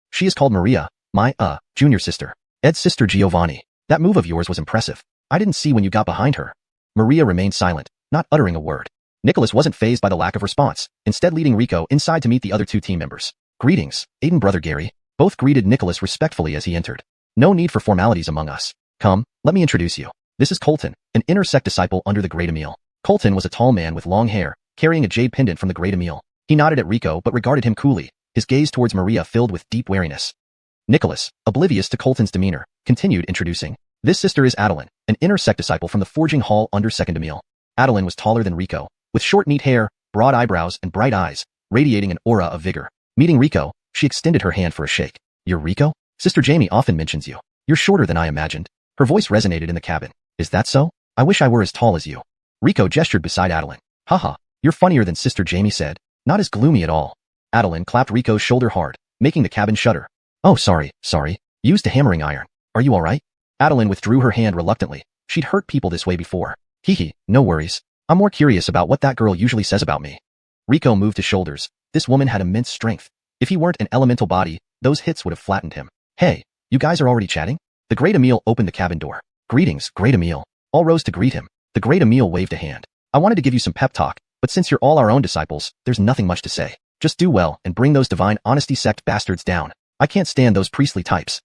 She is called Maria, my, junior sister. Ed's sister Giovanni. That move of yours was impressive. I didn't see when you got behind her. Maria remained silent, not uttering a word. Nicholas wasn't fazed by the lack of response, instead leading Rico inside to meet the other two team members. Greetings, Aiden brother Gary. Both greeted Nicholas respectfully as he entered. No need for formalities among us. Come, let me introduce you. This is Colton, an inner sect disciple under the Great Emil. Colton was a tall man with long hair, carrying a jade pendant from the Great Emil. He nodded at Rico but regarded him coolly, his gaze towards Maria filled with deep wariness. Nicholas, oblivious to Colton's demeanor, continued introducing. This sister is Adeline, an inner sect disciple from the forging hall under Second Emil. Adeline was taller than Rico, with short neat hair, broad eyebrows, and bright eyes, radiating an aura of vigor. Meeting Rico, she extended her hand for a shake. You're Rico? Sister Jamie often mentions you. You're shorter than I imagined. Her voice resonated in the cabin. Is that so? I wish I were as tall as you. Rico gestured beside Adeline. Haha, you're funnier than Sister Jamie said. Not as gloomy at all. Adeline clapped Rico's shoulder hard, making the cabin shudder. Oh, sorry. Used a hammering iron. Are you alright? Adeline withdrew her hand reluctantly. She'd hurt people this way before. Hee, no worries. I'm more curious about what that girl usually says about me. Rico moved his shoulders. This woman had immense strength. If he weren't an elemental body, those hits would have flattened him. Hey, you guys are already chatting? The Great Emil opened the cabin door. Greetings, Great Emil. All rose to greet him. The Great Emil waved a hand. I wanted to give you some pep talk, but since you're all our own disciples, there's nothing much to say. Just do well and bring those divine honesty sect bastards down. I can't stand those priestly types.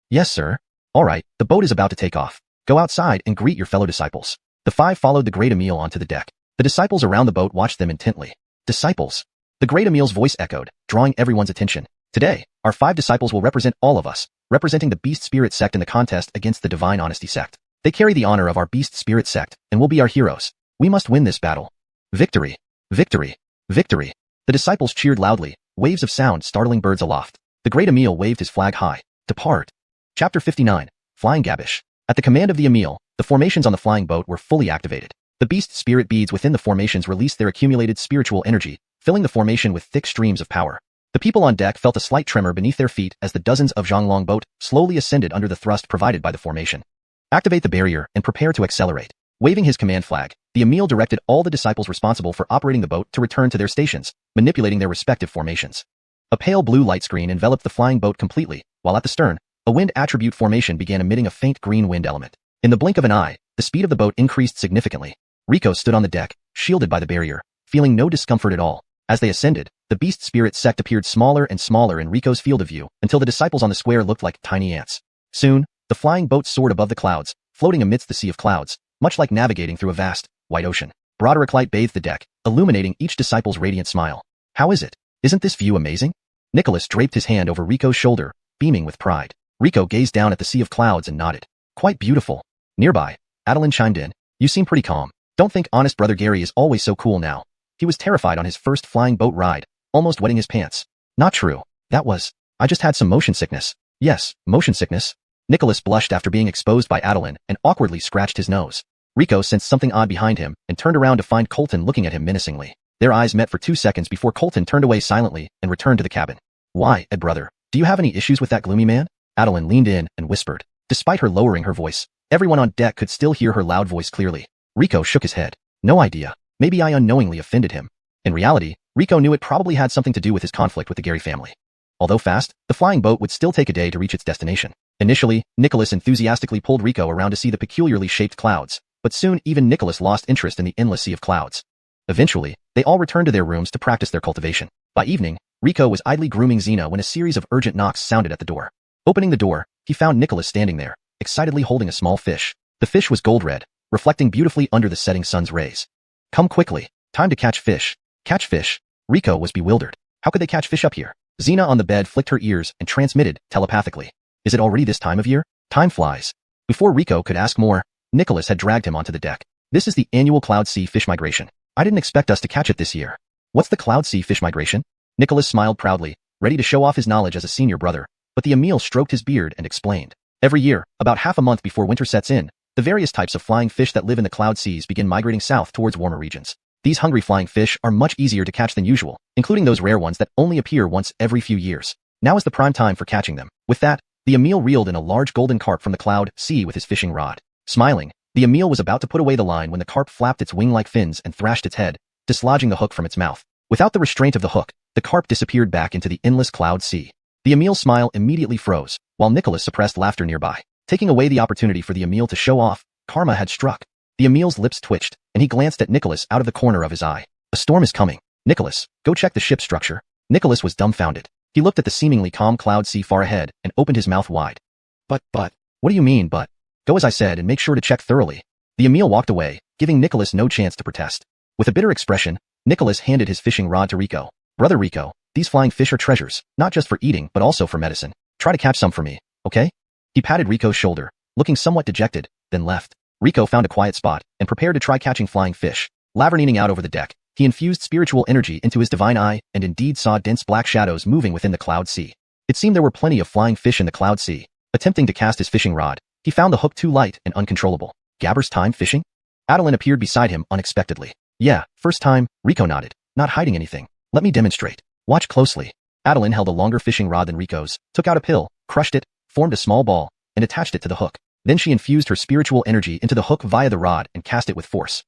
Yes, sir. Alright, the boat is about to take off. Go outside and greet your fellow disciples. The five followed the Great Emil onto the deck. The disciples around the boat watched them intently. Disciples. The Great Emil's voice echoed, drawing everyone's attention. Today, our 5 disciples will represent all of us, representing the Beast Spirit Sect in the contest against the Divine Honesty Sect. They carry the honor of our Beast Spirit Sect, and will be our heroes. We must win this battle. Victory! Victory! Victory! The disciples cheered loudly, waves of sound startling birds aloft. The Great Emil waved his flag high. Depart! Chapter 59. Flying Gabish. At the command of the Emil, the formations on the flying boat were fully activated. The Beast Spirit beads within the formations released their accumulated spiritual energy, filling the formation with thick streams of power. The people on deck felt a slight tremor beneath their feet as the dozens of Zhonglong boat slowly ascended under the thrust provided by the formation. Activate the barrier and prepare to accelerate. Waving his command flag, the Emil directed all the disciples responsible for operating the boat to return to their stations, manipulating their respective formations. A pale blue light screen enveloped the flying boat completely, while at the stern, a wind attribute formation began emitting a faint green wind element. In the blink of an eye, the speed of the boat increased significantly. Rico stood on the deck, shielded by the barrier, feeling no discomfort at all. As they ascended, the Beast Spirit Sect appeared smaller and smaller in Rico's field of view, until the disciples on the square looked like tiny ants. Soon, the flying boat soared above the clouds, floating amidst the sea of clouds, much like navigating through a vast, white ocean. Broderick light bathed the deck, illuminating each disciple's radiant smile. How is it? Isn't this view amazing? Nicholas draped his hand over Rico's shoulder, beaming with pride. Rico gazed down at the sea of clouds and nodded. Quite beautiful. Nearby, Adeline chimed in. You seem pretty calm. Don't think honest brother Gary is always so cool now. He was terrified on his first flying boat ride, almost wetting his pants. Not true. I just had some motion sickness. Yes, motion sickness. Nicholas blushed after being exposed by Adeline and awkwardly scratched his nose. Rico sensed something odd behind him and turned around to find Colton looking at him menacingly. Their eyes met for 2 seconds before Colton turned away silently and returned to the cabin. Why, Ed brother, do you have any issues with that gloomy man? Adeline leaned in and whispered. Despite her lowering her voice, everyone on deck could still hear her loud voice clearly. Rico shook his head. No idea. Maybe I unknowingly offended him. In reality, Rico knew it probably had something to do with his conflict with the Gary family. Although fast, the flying boat would still take a day to reach its destination. Initially, Nicholas enthusiastically pulled Rico around to see the peculiarly shaped clouds, but soon even Nicholas lost interest in the endless sea of clouds. Eventually, they all returned to their rooms to practice their cultivation. By evening, Rico was idly grooming Xena when a series of urgent knocks sounded at the door. Opening the door, he found Nicholas standing there, excitedly holding a small fish. The fish was gold red, reflecting beautifully under the setting sun's rays. Come quickly. Time to catch fish. Catch fish. Rico was bewildered. How could they catch fish up here? Xena on the bed flicked her ears and transmitted telepathically. Is it already this time of year? Time flies. Before Rico could ask more, Nicholas had dragged him onto the deck. This is the annual Cloud Sea fish migration. I didn't expect us to catch it this year. What's the Cloud Sea fish migration? Nicholas smiled proudly, ready to show off his knowledge as a senior brother, but the Emil stroked his beard and explained. Every year, about half a month before winter sets in, the various types of flying fish that live in the cloud seas begin migrating south towards warmer regions. These hungry flying fish are much easier to catch than usual, including those rare ones that only appear once every few years. Now is the prime time for catching them. With that, the Emil reeled in a large golden carp from the cloud sea with his fishing rod. Smiling, the Emil was about to put away the line when the carp flapped its wing-like fins and thrashed its head, dislodging the hook from its mouth. Without the restraint of the hook, The carp disappeared back into the endless cloud sea. The Emil smile immediately froze, while Nicholas suppressed laughter nearby. Taking away the opportunity for the Emil to show off, karma had struck. The Emil's lips twitched, and he glanced at Nicholas out of the corner of his eye. A storm is coming. Nicholas, go check the ship structure. Nicholas was dumbfounded. He looked at the seemingly calm cloud sea far ahead and opened his mouth wide. But, what do you mean, but? Go as I said and make sure to check thoroughly. The Emil walked away, giving Nicholas no chance to protest. With a bitter expression, Nicholas handed his fishing rod to Rico. Brother Rico, these flying fish are treasures, not just for eating but also for medicine. Try to catch some for me, okay? He patted Rico's shoulder, looking somewhat dejected, then left. Rico found a quiet spot and prepared to try catching flying fish. Lavernining out over the deck, he infused spiritual energy into his divine eye and indeed saw dense black shadows moving within the cloud sea. It seemed there were plenty of flying fish in the cloud sea. Attempting to cast his fishing rod, he found the hook too light and uncontrollable. Gabber's time fishing? Adeline appeared beside him unexpectedly. Yeah, first time, Rico nodded, not hiding anything. Let me demonstrate. Watch closely. Adeline held a longer fishing rod than Rico's, took out a pill, crushed it, formed a small ball, and attached it to the hook. Then she infused her spiritual energy into the hook via the rod and cast it with force.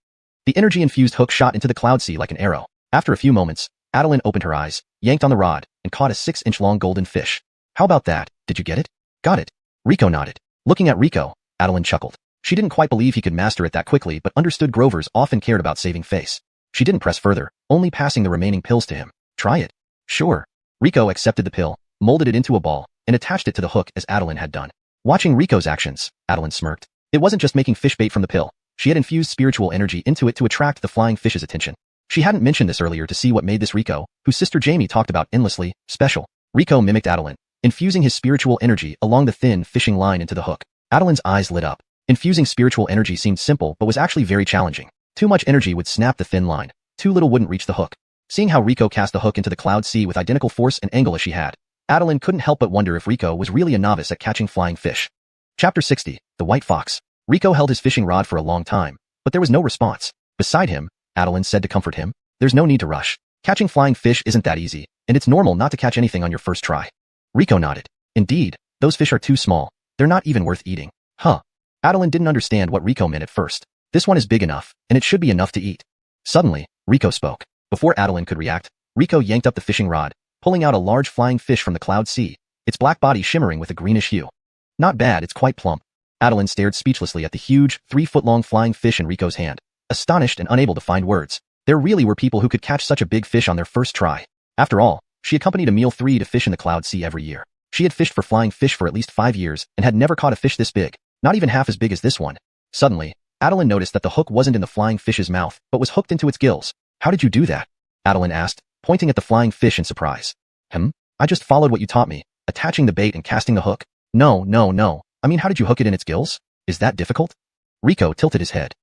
The energy-infused hook shot into the cloud sea like an arrow. After a few moments, Adeline opened her eyes, yanked on the rod, and caught a 6-inch-long golden fish. How about that? Did you get it? Got it. Rico nodded. Looking at Rico, Adeline chuckled. She didn't quite believe he could master it that quickly but understood Grovers often cared about saving face. She didn't press further, only passing the remaining pills to him. Try it. Sure. Rico accepted the pill, molded it into a ball, and attached it to the hook as Adeline had done. Watching Rico's actions, Adeline smirked. It wasn't just making fish bait from the pill. She had infused spiritual energy into it to attract the flying fish's attention. She hadn't mentioned this earlier to see what made this Rico, whose sister Jamie talked about endlessly, special. Rico mimicked Adeline, infusing his spiritual energy along the thin fishing line into the hook. Adeline's eyes lit up. Infusing spiritual energy seemed simple but was actually very challenging. Too much energy would snap the thin line. Too little wouldn't reach the hook. Seeing how Rico cast the hook into the cloud sea with identical force and angle as she had, Adeline couldn't help but wonder if Rico was really a novice at catching flying fish. Chapter 60, The White Fox. Rico held his fishing rod for a long time, but there was no response. Beside him, Adeline said to comfort him, there's no need to rush. Catching flying fish isn't that easy, and it's normal not to catch anything on your first try. Rico nodded. Indeed, those fish are too small. They're not even worth eating. Huh. Adeline didn't understand what Rico meant at first. This one is big enough, and it should be enough to eat. Suddenly, Rico spoke. Before Adeline could react, Rico yanked up the fishing rod, pulling out a large flying fish from the cloud sea, its black body shimmering with a greenish hue. Not bad, it's quite plump. Adeline stared speechlessly at the huge, 3-foot-long flying fish in Rico's hand, astonished and unable to find words. There really were people who could catch such a big fish on their first try. After all, she accompanied Emil 3 to fish in the cloud sea every year. She had fished for flying fish for at least 5 years and had never caught a fish this big, not even half as big as this one. Suddenly, Adeline noticed that the hook wasn't in the flying fish's mouth, but was hooked into its gills. How did you do that? Adeline asked, pointing at the flying fish in surprise. I just followed what you taught me, attaching the bait and casting the hook. No. I mean, how did you hook it in its gills? Is that difficult? Rico tilted his head.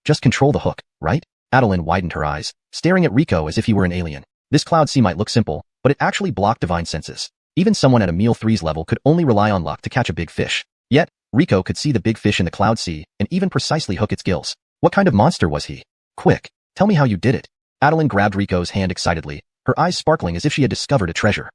Just control the hook, right? Adeline widened her eyes, staring at Rico as if he were an alien. This cloud sea might look simple, but it actually blocked divine senses. Even someone at Emil 3's level could only rely on luck to catch a big fish. Yet, Rico could see the big fish in the cloud sea and even precisely hook its gills. What kind of monster was he? Quick, tell me how you did it. Adeline grabbed Rico's hand excitedly, her eyes sparkling as if she had discovered a treasure.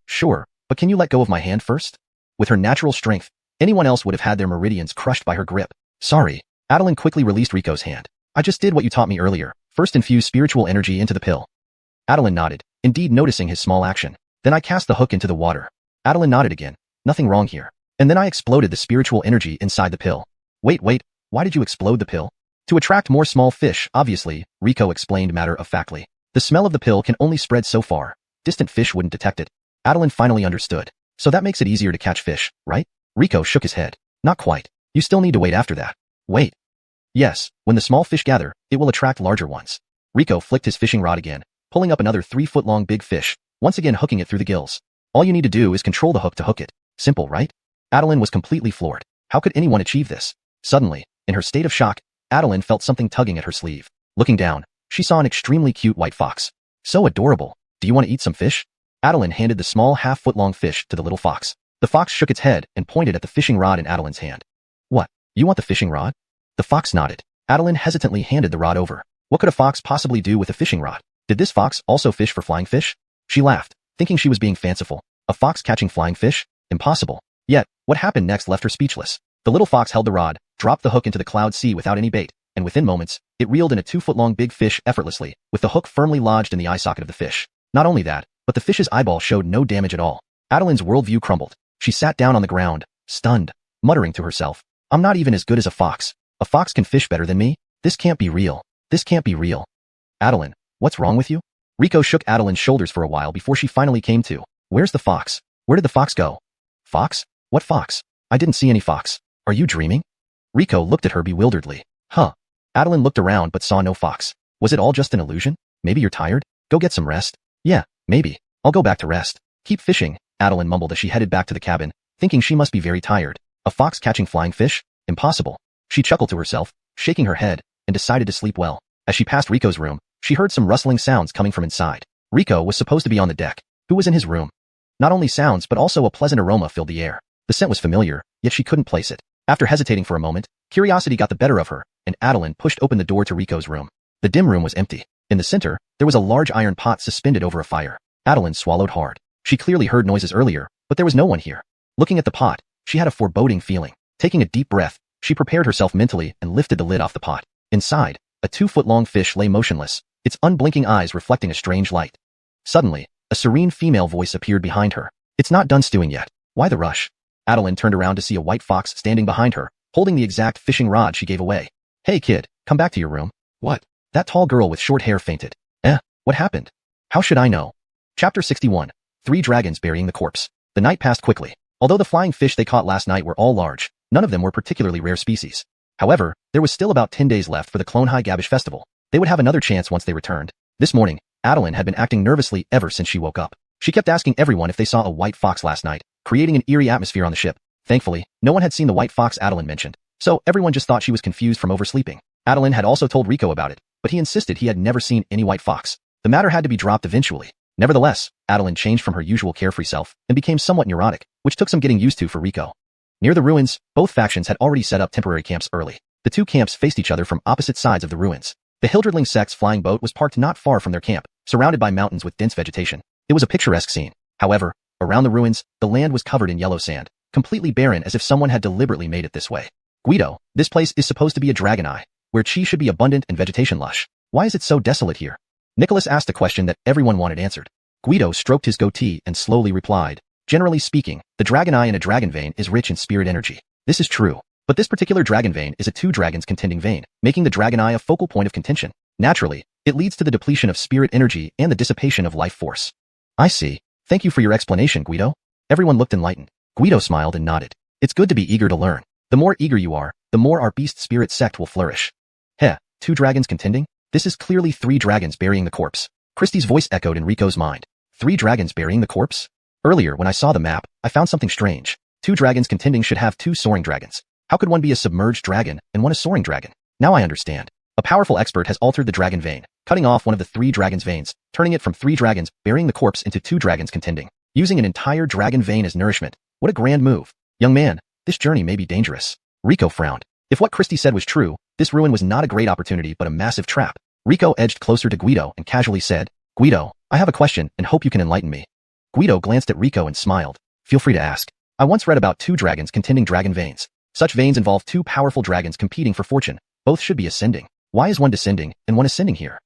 Sure, but can you let go of my hand first? With her natural strength, anyone else would have had their meridians crushed by her grip. Sorry. Adeline quickly released Rico's hand. I just did what you taught me earlier. First infuse spiritual energy into the pill. Adeline nodded, indeed noticing his small action. Then I cast the hook into the water. Adeline nodded again. Nothing wrong here. And then I exploded the spiritual energy inside the pill. Wait, why did you explode the pill? To attract more small fish, obviously, Rico explained matter-of-factly. The smell of the pill can only spread so far. Distant fish wouldn't detect it. Adeline finally understood. So that makes it easier to catch fish, right? Rico shook his head. Not quite. You still need to wait after that. Wait. Yes, when the small fish gather, it will attract larger ones. Rico flicked his fishing rod again, pulling up another 3-foot-long big fish, once again hooking it through the gills. All you need to do is control the hook to hook it. Simple, right? Adeline was completely floored. How could anyone achieve this? Suddenly, in her state of shock, Adeline felt something tugging at her sleeve. Looking down, she saw an extremely cute white fox. So adorable. Do you want to eat some fish? Adeline handed the small 1/2-foot-long fish to the little fox. The fox shook its head and pointed at the fishing rod in Adeline's hand. What? You want the fishing rod? The fox nodded. Adeline hesitantly handed the rod over. What could a fox possibly do with a fishing rod? Did this fox also fish for flying fish? She laughed, thinking she was being fanciful. A fox catching flying fish? Impossible. Yet, what happened next left her speechless. The little fox held the rod, dropped the hook into the cloud sea without any bait, and within moments, it reeled in a 2-foot-long big fish effortlessly, with the hook firmly lodged in the eye socket of the fish. Not only that, but the fish's eyeball showed no damage at all. Adeline's worldview crumbled. She sat down on the ground, stunned, muttering to herself, I'm not even as good as a fox. A fox can fish better than me? This can't be real. This can't be real. Adeline, what's wrong with you? Rico shook Adeline's shoulders for a while before she finally came to. Where's the fox? Where did the fox go? Fox? What fox? I didn't see any fox. Are you dreaming? Rico looked at her bewilderedly. Huh. Adeline looked around but saw no fox. Was it all just an illusion? Maybe you're tired? Go get some rest. Yeah, maybe. I'll go back to rest. Keep fishing, Adeline mumbled as she headed back to the cabin, thinking she must be very tired. A fox catching flying fish? Impossible. She chuckled to herself, shaking her head, and decided to sleep well. As she passed Rico's room, she heard some rustling sounds coming from inside. Rico was supposed to be on the deck. Who was in his room? Not only sounds but also a pleasant aroma filled the air. The scent was familiar, yet she couldn't place it. After hesitating for a moment, curiosity got the better of her, and Adeline pushed open the door to Rico's room. The dim room was empty. In the center, there was a large iron pot suspended over a fire. Adeline swallowed hard. She clearly heard noises earlier, but there was no one here. Looking at the pot, she had a foreboding feeling. Taking a deep breath, she prepared herself mentally and lifted the lid off the pot. Inside, a 2-foot-long fish lay motionless, its unblinking eyes reflecting a strange light. Suddenly, a serene female voice appeared behind her. It's not done stewing yet. Why the rush? Adeline turned around to see a white fox standing behind her, holding the exact fishing rod she gave away. Hey kid, come back to your room. What? That tall girl with short hair fainted. What happened? How should I know? Chapter 61. 3 Dragons Burying the Corpse. The night passed quickly. Although the flying fish they caught last night were all large, none of them were particularly rare species. However, there was still about 10 days left for the Clone High Gabish Festival. They would have another chance once they returned. This morning, Adeline had been acting nervously ever since she woke up. She kept asking everyone if they saw a white fox last night, creating an eerie atmosphere on the ship. Thankfully, no one had seen the white fox Adeline mentioned, so everyone just thought she was confused from oversleeping. Adeline had also told Rico about it, but he insisted he had never seen any white fox. The matter had to be dropped eventually. Nevertheless, Adeline changed from her usual carefree self and became somewhat neurotic, which took some getting used to for Rico. Near the ruins, both factions had already set up temporary camps early. The two camps faced each other from opposite sides of the ruins. The Hildredling sect's flying boat was parked not far from their camp, surrounded by mountains with dense vegetation. It was a picturesque scene. However, around the ruins, the land was covered in yellow sand, completely barren as if someone had deliberately made it this way. Guido, this place is supposed to be a dragon eye, where chi should be abundant and vegetation lush. Why is it so desolate here? Nicholas asked a question that everyone wanted answered. Guido stroked his goatee and slowly replied, generally speaking, the dragon eye in a dragon vein is rich in spirit energy. This is true. But this particular dragon vein is a 2 dragons contending vein, making the dragon eye a focal point of contention. Naturally, it leads to the depletion of spirit energy and the dissipation of life force. I see. Thank you for your explanation, Guido. Everyone looked enlightened. Guido smiled and nodded. It's good to be eager to learn. The more eager you are, the more our Beast Spirit Sect will flourish. Heh, 2 dragons contending? This is clearly 3 dragons burying the corpse. Christie's voice echoed in Rico's mind. 3 dragons burying the corpse? Earlier, when I saw the map, I found something strange. 2 dragons contending should have 2 soaring dragons. How could one be a submerged dragon and one a soaring dragon? Now I understand. A powerful expert has altered the dragon vein, cutting off one of the 3 dragons' veins, turning it from 3 dragons burying the corpse into 2 dragons contending, using an entire dragon vein as nourishment. What a grand move. Young man, this journey may be dangerous. Rico frowned. If what Christie said was true, this ruin was not a great opportunity but a massive trap. Rico edged closer to Guido and casually said, Guido, I have a question and hope you can enlighten me. Guido glanced at Rico and smiled. Feel free to ask. I once read about 2 dragons contending dragon veins. Such veins involve 2 powerful dragons competing for fortune. Both should be ascending. Why is one descending and one ascending here?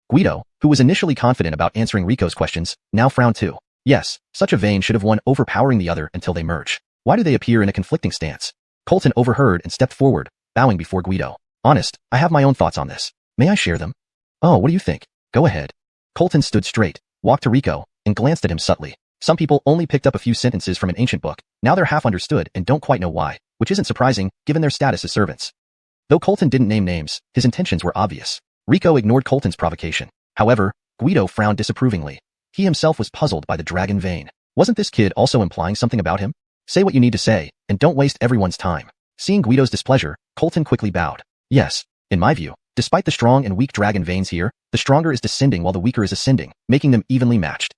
Guido, who was initially confident about answering Rico's questions, now frowned too. Yes, such a vein should have one overpowering the other until they merge. Why do they appear in a conflicting stance? Colton overheard and stepped forward, bowing before Guido. Honest, I have my own thoughts on this. May I share them? Oh, what do you think? Go ahead. Colton stood straight, walked to Rico, and glanced at him subtly. Some people only picked up a few sentences from an ancient book. Now they're half understood and don't quite know why, which isn't surprising, given their status as servants. Though Colton didn't name names, his intentions were obvious. Rico ignored Colton's provocation. However, Guido frowned disapprovingly. He himself was puzzled by the dragon vein. Wasn't this kid also implying something about him? Say what you need to say, and don't waste everyone's time. Seeing Guido's displeasure, Colton quickly bowed. Yes, in my view, despite the strong and weak dragon veins here, the stronger is descending while the weaker is ascending, making them evenly matched.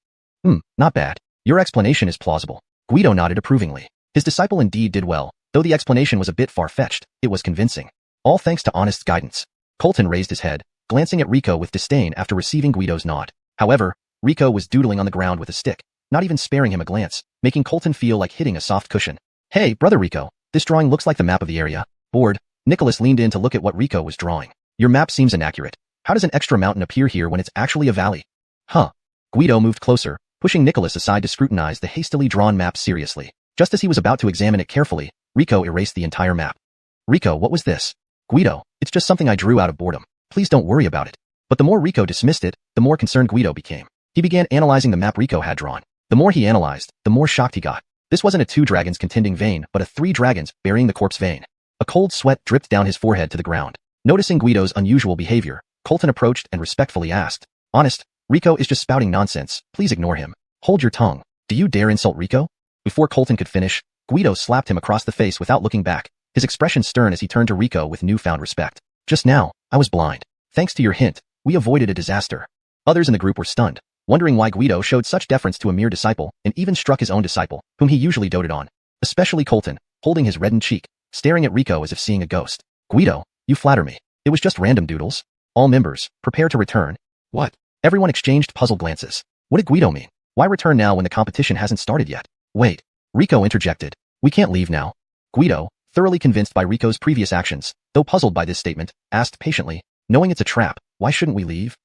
Not bad. Your explanation is plausible. Guido nodded approvingly. His disciple indeed did well, though the explanation was a bit far-fetched, it was convincing. All thanks to honest guidance. Colton raised his head, glancing at Rico with disdain after receiving Guido's nod. However, Rico was doodling on the ground with a stick, not even sparing him a glance, making Colton feel like hitting a soft cushion. Hey, brother Rico, this drawing looks like the map of the area. Bored, Nicholas leaned in to look at what Rico was drawing. Your map seems inaccurate. How does an extra mountain appear here when it's actually a valley? Huh. Guido moved closer, pushing Nicholas aside to scrutinize the hastily drawn map seriously. Just as he was about to examine it carefully, Rico erased the entire map. Rico, what was this? Guido, it's just something I drew out of boredom. Please don't worry about it. But the more Rico dismissed it, the more concerned Guido became. He began analyzing the map Rico had drawn. The more he analyzed, the more shocked he got. This wasn't a 2 dragons contending vein, but a 3 dragons burying the corpse vein. A cold sweat dripped down his forehead to the ground. Noticing Guido's unusual behavior, Colton approached and respectfully asked, "Honest, Rico is just spouting nonsense. Please ignore him. Hold your tongue. Do you dare insult Rico?" Before Colton could finish, Guido slapped him across the face without looking back, his expression stern as he turned to Rico with newfound respect. "Just now, I was blind. Thanks to your hint, we avoided a disaster." Others in the group were stunned, wondering why Guido showed such deference to a mere disciple and even struck his own disciple, whom he usually doted on. Especially Colton, holding his reddened cheek, staring at Rico as if seeing a ghost. "Guido, you flatter me. It was just random doodles. All members, prepare to return." "What?" Everyone exchanged puzzled glances. What did Guido mean? Why return now when the competition hasn't started yet? "Wait." Rico interjected. "We can't leave now." Guido, thoroughly convinced by Rico's previous actions, though puzzled by this statement, asked patiently, "Knowing it's a trap, why shouldn't we leave?"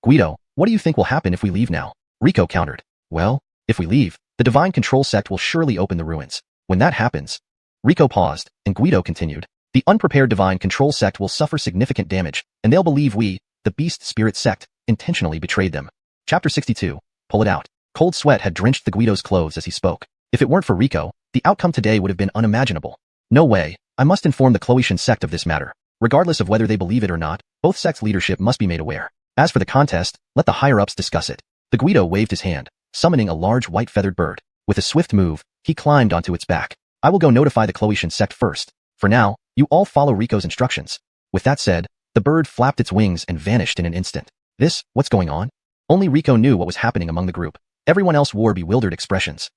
"Guido, what do you think will happen if we leave now?" Rico countered. "Well, if we leave, the Divine Control Sect will surely open the ruins. When that happens..." Rico paused, and Guido continued. "The unprepared Divine Control Sect will suffer significant damage, and they'll believe we, the Beast Spirit Sect, intentionally betrayed them." Chapter 62. Pull it out. Cold sweat had drenched the Guido's clothes as he spoke. If it weren't for Rico, the outcome today would have been unimaginable. "No way, I must inform the Xianxia sect of this matter. Regardless of whether they believe it or not, both sects' leadership must be made aware. As for the contest, let the higher-ups discuss it." The Guido waved his hand, summoning a large white-feathered bird. With a swift move, he climbed onto its back. "I will go notify the Xianxia sect first. For now, you all follow Rico's instructions." With that said, the bird flapped its wings and vanished in an instant. What's going on? Only Rico knew what was happening among the group. Everyone else wore bewildered expressions.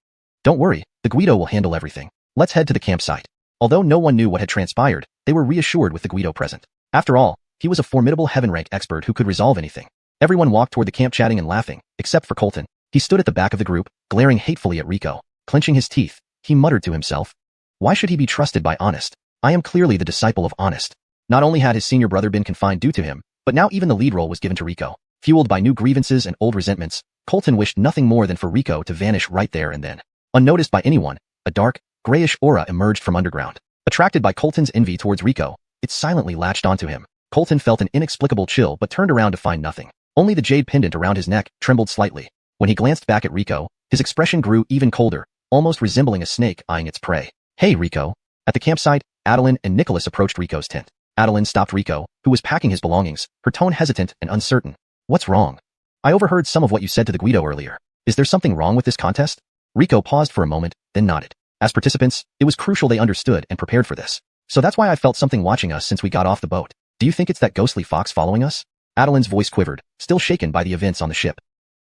"Don't worry, the Guido will handle everything. Let's head to the campsite." Although no one knew what had transpired, they were reassured with the Guido present. After all, he was a formidable heaven-rank expert who could resolve anything. Everyone walked toward the camp chatting and laughing, except for Colton. He stood at the back of the group, glaring hatefully at Rico. Clenching his teeth, he muttered to himself, "Why should he be trusted by Honest? I am clearly the disciple of Honest." Not only had his senior brother been confined due to him, but now even the lead role was given to Rico. Fueled by new grievances and old resentments, Colton wished nothing more than for Rico to vanish right there and then. Unnoticed by anyone, a dark, grayish aura emerged from underground. Attracted by Colton's envy towards Rico, it silently latched onto him. Colton felt an inexplicable chill but turned around to find nothing. Only the jade pendant around his neck trembled slightly. When he glanced back at Rico, his expression grew even colder, almost resembling a snake eyeing its prey. "Hey, Rico." At the campsite, Adeline and Nicholas approached Rico's tent. Adeline stopped Rico, who was packing his belongings, her tone hesitant and uncertain. "What's wrong? I overheard some of what you said to the Guido earlier. Is there something wrong with this contest?" Rico paused for a moment, then nodded. "As participants, it was crucial they understood and prepared for this. So that's why I felt something watching us since we got off the boat. Do you think it's that ghostly fox following us?" Adeline's voice quivered, still shaken by the events on the ship.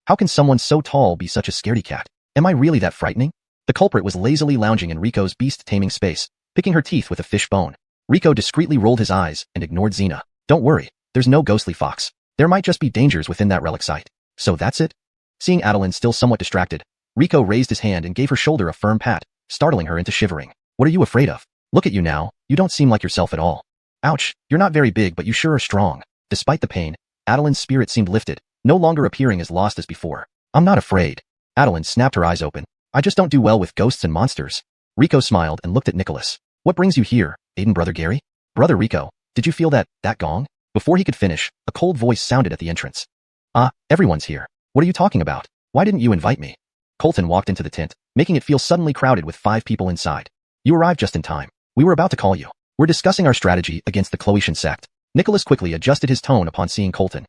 "How can someone so tall be such a scaredy cat? Am I really that frightening?" The culprit was lazily lounging in Rico's beast-taming space, picking her teeth with a fish bone. Rico discreetly rolled his eyes and ignored Xena. "Don't worry, there's no ghostly fox. There might just be dangers within that relic site." "So that's it?" Seeing Adeline still somewhat distracted, Rico raised his hand and gave her shoulder a firm pat, startling her into shivering. "What are you afraid of? Look at you now, you don't seem like yourself at all." "Ouch, you're not very big but you sure are strong." Despite the pain, Adeline's spirit seemed lifted, no longer appearing as lost as before. "I'm not afraid." Adeline snapped her eyes open. "I just don't do well with ghosts and monsters." Rico smiled and looked at Nicholas. "What brings you here, Aiden brother Gary?" "Brother Rico, did you feel that gong?" Before he could finish, a cold voice sounded at the entrance. Everyone's here. What are you talking about? Why didn't you invite me?" Colton walked into the tent, making it feel suddenly crowded with 5 people inside. "You arrived just in time. We were about to call you. We're discussing our strategy against the Xianxia sect." Nicholas quickly adjusted his tone upon seeing Colton.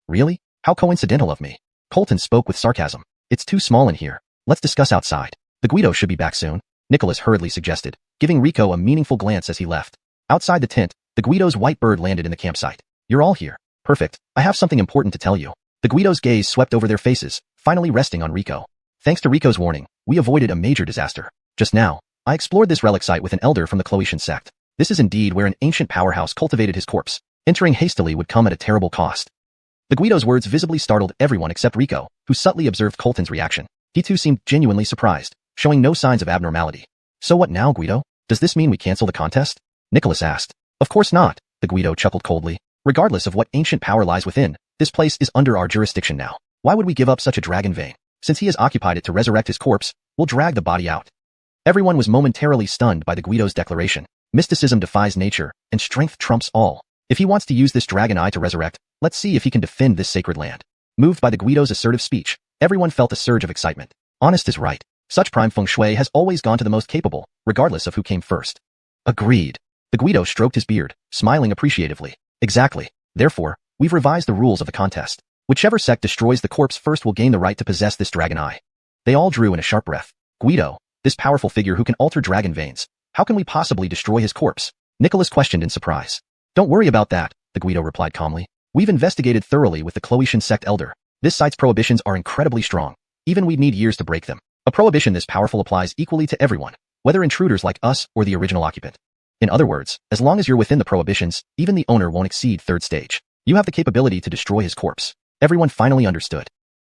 "Really? How coincidental of me." Colton spoke with sarcasm. "It's too small in here. Let's discuss outside. The Guido should be back soon," Nicholas hurriedly suggested, giving Rico a meaningful glance as he left. Outside the tent, the Guido's white bird landed in the campsite. "You're all here. Perfect. I have something important to tell you." The Guido's gaze swept over their faces, finally resting on Rico. "Thanks to Rico's warning, we avoided a major disaster. Just now, I explored this relic site with an elder from the Xianxia sect. This is indeed where an ancient powerhouse cultivated his corpse. Entering hastily would come at a terrible cost." The Guido's words visibly startled everyone except Rico, who subtly observed Colton's reaction. He too seemed genuinely surprised, showing no signs of abnormality. "So what now, Guido? Does this mean we cancel the contest?" Nicholas asked. "Of course not," the Guido chuckled coldly. "Regardless of what ancient power lies within, this place is under our jurisdiction now. Why would we give up such a dragon vein? Since he has occupied it to resurrect his corpse, we'll drag the body out. Everyone was momentarily stunned by the Guido's declaration. Mysticism defies nature, and strength trumps all. If he wants to use this dragon eye to resurrect, let's see if he can defend this sacred land. Moved by the Guido's assertive speech, everyone felt a surge of excitement. Honest is right. Such prime feng shui has always gone to the most capable, regardless of who came first. Agreed. The Guido stroked his beard, smiling appreciatively. Exactly. Therefore, we've revised the rules of the contest. Whichever sect destroys the corpse first will gain the right to possess this dragon eye. They all drew in a sharp breath. Guido, this powerful figure who can alter dragon veins, how can we possibly destroy his corpse? Nicholas questioned in surprise. Don't worry about that, the Guido replied calmly. We've investigated thoroughly with the Xuanhuan sect elder. This site's prohibitions are incredibly strong. Even we'd need years to break them. A prohibition this powerful applies equally to everyone, whether intruders like us or the original occupant. In other words, as long as you're within the prohibitions, even the owner won't exceed third stage. You have the capability to destroy his corpse. Everyone finally understood.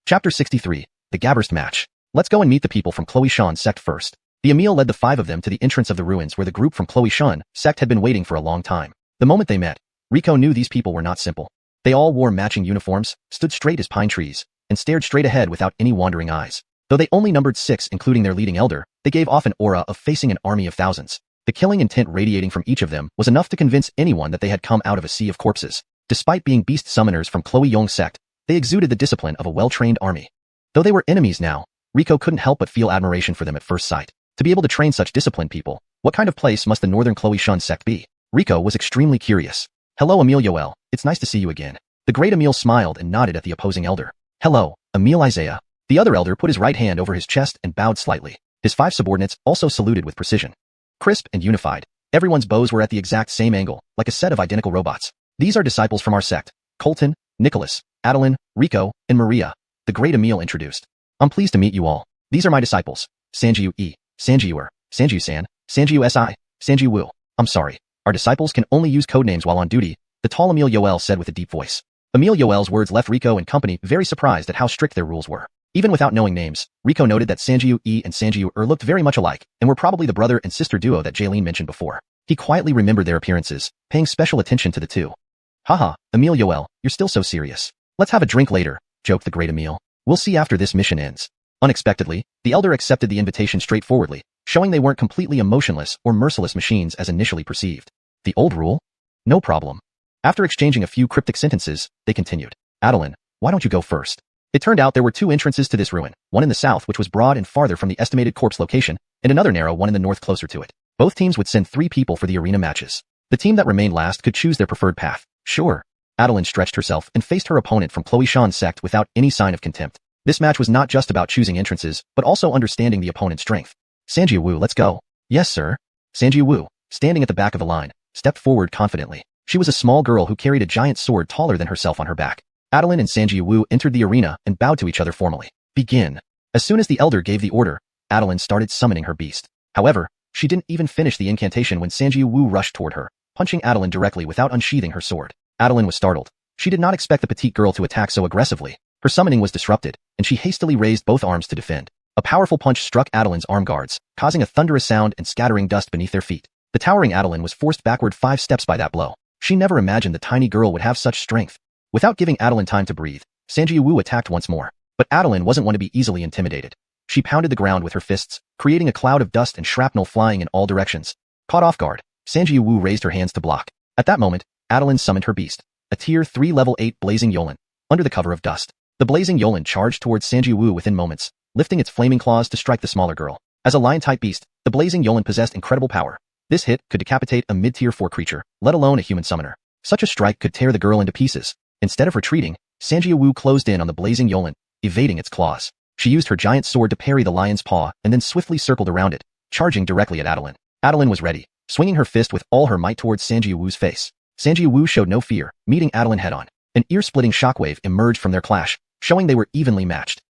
Chapter 63, The Gabberst Match. Let's go and meet the people from Xuanhuan sect first. The Emil led the 5 of them to the entrance of the ruins where the group from Xuanhuan sect had been waiting for a long time. The moment they met, Rico knew these people were not simple. They all wore matching uniforms, stood straight as pine trees, and stared straight ahead without any wandering eyes. Though they only numbered 6 including their leading elder, they gave off an aura of facing an army of thousands. The killing intent radiating from each of them was enough to convince anyone that they had come out of a sea of corpses. Despite being beast summoners from Xuanhuan sect, they exuded the discipline of a well-trained army. Though they were enemies now, Rico couldn't help but feel admiration for them at first sight. To be able to train such disciplined people, what kind of place must the northern Xuanhuan sect be? Rico was extremely curious. Hello Emil Yoel, it's nice to see you again. The great Emil smiled and nodded at the opposing elder. Hello, Emil Isaiah. The other elder put his right hand over his chest and bowed slightly. His 5 subordinates also saluted with precision. Crisp and unified, everyone's bows were at the exact same angle, like a set of identical robots. These are disciples from our sect, Colton, Nicholas, Adeline, Rico, and Maria, the great Emil introduced. I'm pleased to meet you all. These are my disciples, Sanjiu E, Sanjiuer, Sanjiu-san, Sanjiu Si, Sanjiu Wu. I'm sorry, our disciples can only use codenames while on duty, the tall Emil Yoel said with a deep voice. Emil Yoel's words left Rico and company very surprised at how strict their rules were. Even without knowing names, Rico noted that Sanjiu E and Sanjiu looked very much alike, and were probably the brother and sister duo that Jaylene mentioned before. He quietly remembered their appearances, paying special attention to the two. Haha, Emil Yoel, you're still so serious. Let's have a drink later, joked the great Emil. We'll see after this mission ends. Unexpectedly, the elder accepted the invitation straightforwardly, showing they weren't completely emotionless or merciless machines as initially perceived. The old rule? No problem. After exchanging a few cryptic sentences, they continued. Adeline, why don't you go first? It turned out there were 2 entrances to this ruin, one in the south which was broad and farther from the estimated corpse location, and another narrow one in the north closer to it. Both teams would send 3 people for the arena matches. The team that remained last could choose their preferred path. Sure. Adeline stretched herself and faced her opponent from Xuanhuan sect without any sign of contempt. This match was not just about choosing entrances, but also understanding the opponent's strength. Sanjiu Wu, let's go. Yes, sir. Sanjiu Wu, standing at the back of the line, stepped forward confidently. She was a small girl who carried a giant sword taller than herself on her back. Adeline and Sanjiu Wu entered the arena and bowed to each other formally. Begin. As soon as the elder gave the order, Adeline started summoning her beast. However, she didn't even finish the incantation when Sanjiu Wu rushed toward her, punching Adeline directly without unsheathing her sword. Adeline was startled. She did not expect the petite girl to attack so aggressively. Her summoning was disrupted, and she hastily raised both arms to defend. A powerful punch struck Adeline's arm guards, causing a thunderous sound and scattering dust beneath their feet. The towering Adeline was forced backward 5 steps by that blow. She never imagined the tiny girl would have such strength. Without giving Adeline time to breathe, Sanjiu Wu attacked once more. But Adeline wasn't one to be easily intimidated. She pounded the ground with her fists, creating a cloud of dust and shrapnel flying in all directions. Caught off guard, Sanjiu Wu raised her hands to block. At that moment, Adeline summoned her beast, a tier 3 level 8 blazing Yolan, under the cover of dust. The blazing Yolan charged towards Sanjiu Wu within moments, lifting its flaming claws to strike the smaller girl. As a lion-type beast, the blazing Yolan possessed incredible power. This hit could decapitate a mid-tier 4 creature, let alone a human summoner. Such a strike could tear the girl into pieces. Instead of retreating, Sanjiu Wu closed in on the blazing Yolan, evading its claws. She used her giant sword to parry the lion's paw and then swiftly circled around it, charging directly at Adeline. Adeline was ready, swinging her fist with all her might towards Sanjiu Wu's face. Sanjiu Wu showed no fear, meeting Adeline head-on. An ear-splitting shockwave emerged from their clash, showing they were evenly matched.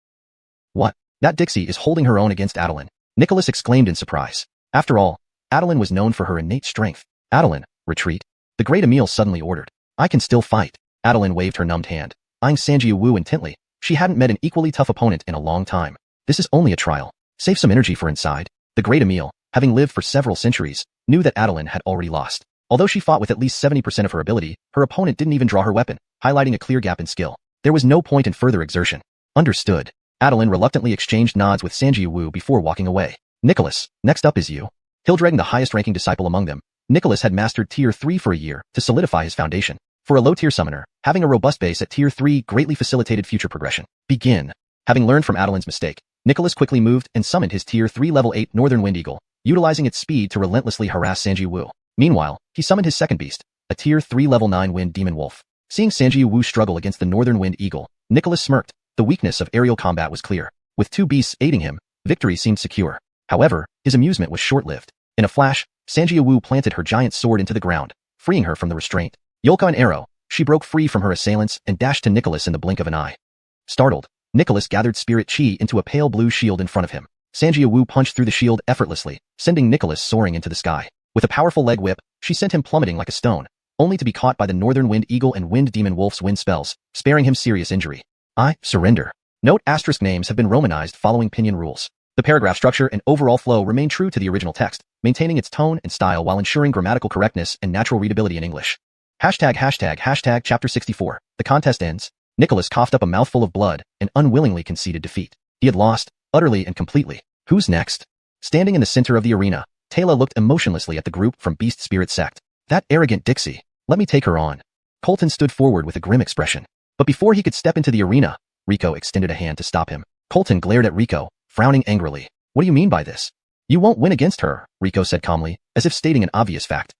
What? That Dixie is holding her own against Adeline, Nicholas exclaimed in surprise. After all, Adeline was known for her innate strength. Adeline, retreat. The great Emil suddenly ordered. I can still fight. Adeline waved her numbed hand, eyeing Sanjiu Wu intently. She hadn't met an equally tough opponent in a long time. This is only a trial. Save some energy for inside. The great Emil, having lived for several centuries, knew that Adeline had already lost. Although she fought with at least 70% of her ability, her opponent didn't even draw her weapon, highlighting a clear gap in skill. There was no point in further exertion. Understood. Adeline reluctantly exchanged nods with Sanji Wu before walking away. Nicholas, next up is you. Hildregen, the highest-ranking disciple among them, Nicholas had mastered Tier 3 for a year to solidify his foundation. For a low-tier summoner, having a robust base at Tier 3 greatly facilitated future progression. Begin. Having learned from Adeline's mistake, Nicholas quickly moved and summoned his Tier 3 Level 8 Northern Wind Eagle, utilizing its speed to relentlessly harass Sanji Wu. Meanwhile, he summoned his second beast, a Tier 3 Level 9 Wind Demon Wolf. Seeing Sanji Wu struggle against the Northern Wind Eagle, Nicholas smirked. The weakness of aerial combat was clear. With two beasts aiding him, victory seemed secure. However, his amusement was short-lived. In a flash, Sanji Wu planted her giant sword into the ground, freeing her from the restraint. Yolka an arrow, she broke free from her assailants and dashed to Nicholas in the blink of an eye. Startled, Nicholas gathered spirit chi into a pale blue shield in front of him. Sanji Wu punched through the shield effortlessly, sending Nicholas soaring into the sky. With a powerful leg whip, she sent him plummeting like a stone, only to be caught by the Northern Wind Eagle and Wind Demon Wolf's wind spells, sparing him serious injury. I surrender. Note: asterisk names have been romanized following Pinyin rules. The paragraph structure and overall flow remain true to the original text, maintaining its tone and style while ensuring grammatical correctness and natural readability in English. ####Chapter 64. The contest ends. Nicholas coughed up a mouthful of blood and unwillingly conceded defeat. He had lost, utterly and completely. Who's next? Standing in the center of the arena, Taylor looked emotionlessly at the group from Beast Spirit Sect. That arrogant Dixie. Let me take her on. Colton stood forward with a grim expression. But before he could step into the arena, Rico extended a hand to stop him. Colton glared at Rico, frowning angrily. What do you mean by this? You won't win against her, Rico said calmly, as if stating an obvious fact.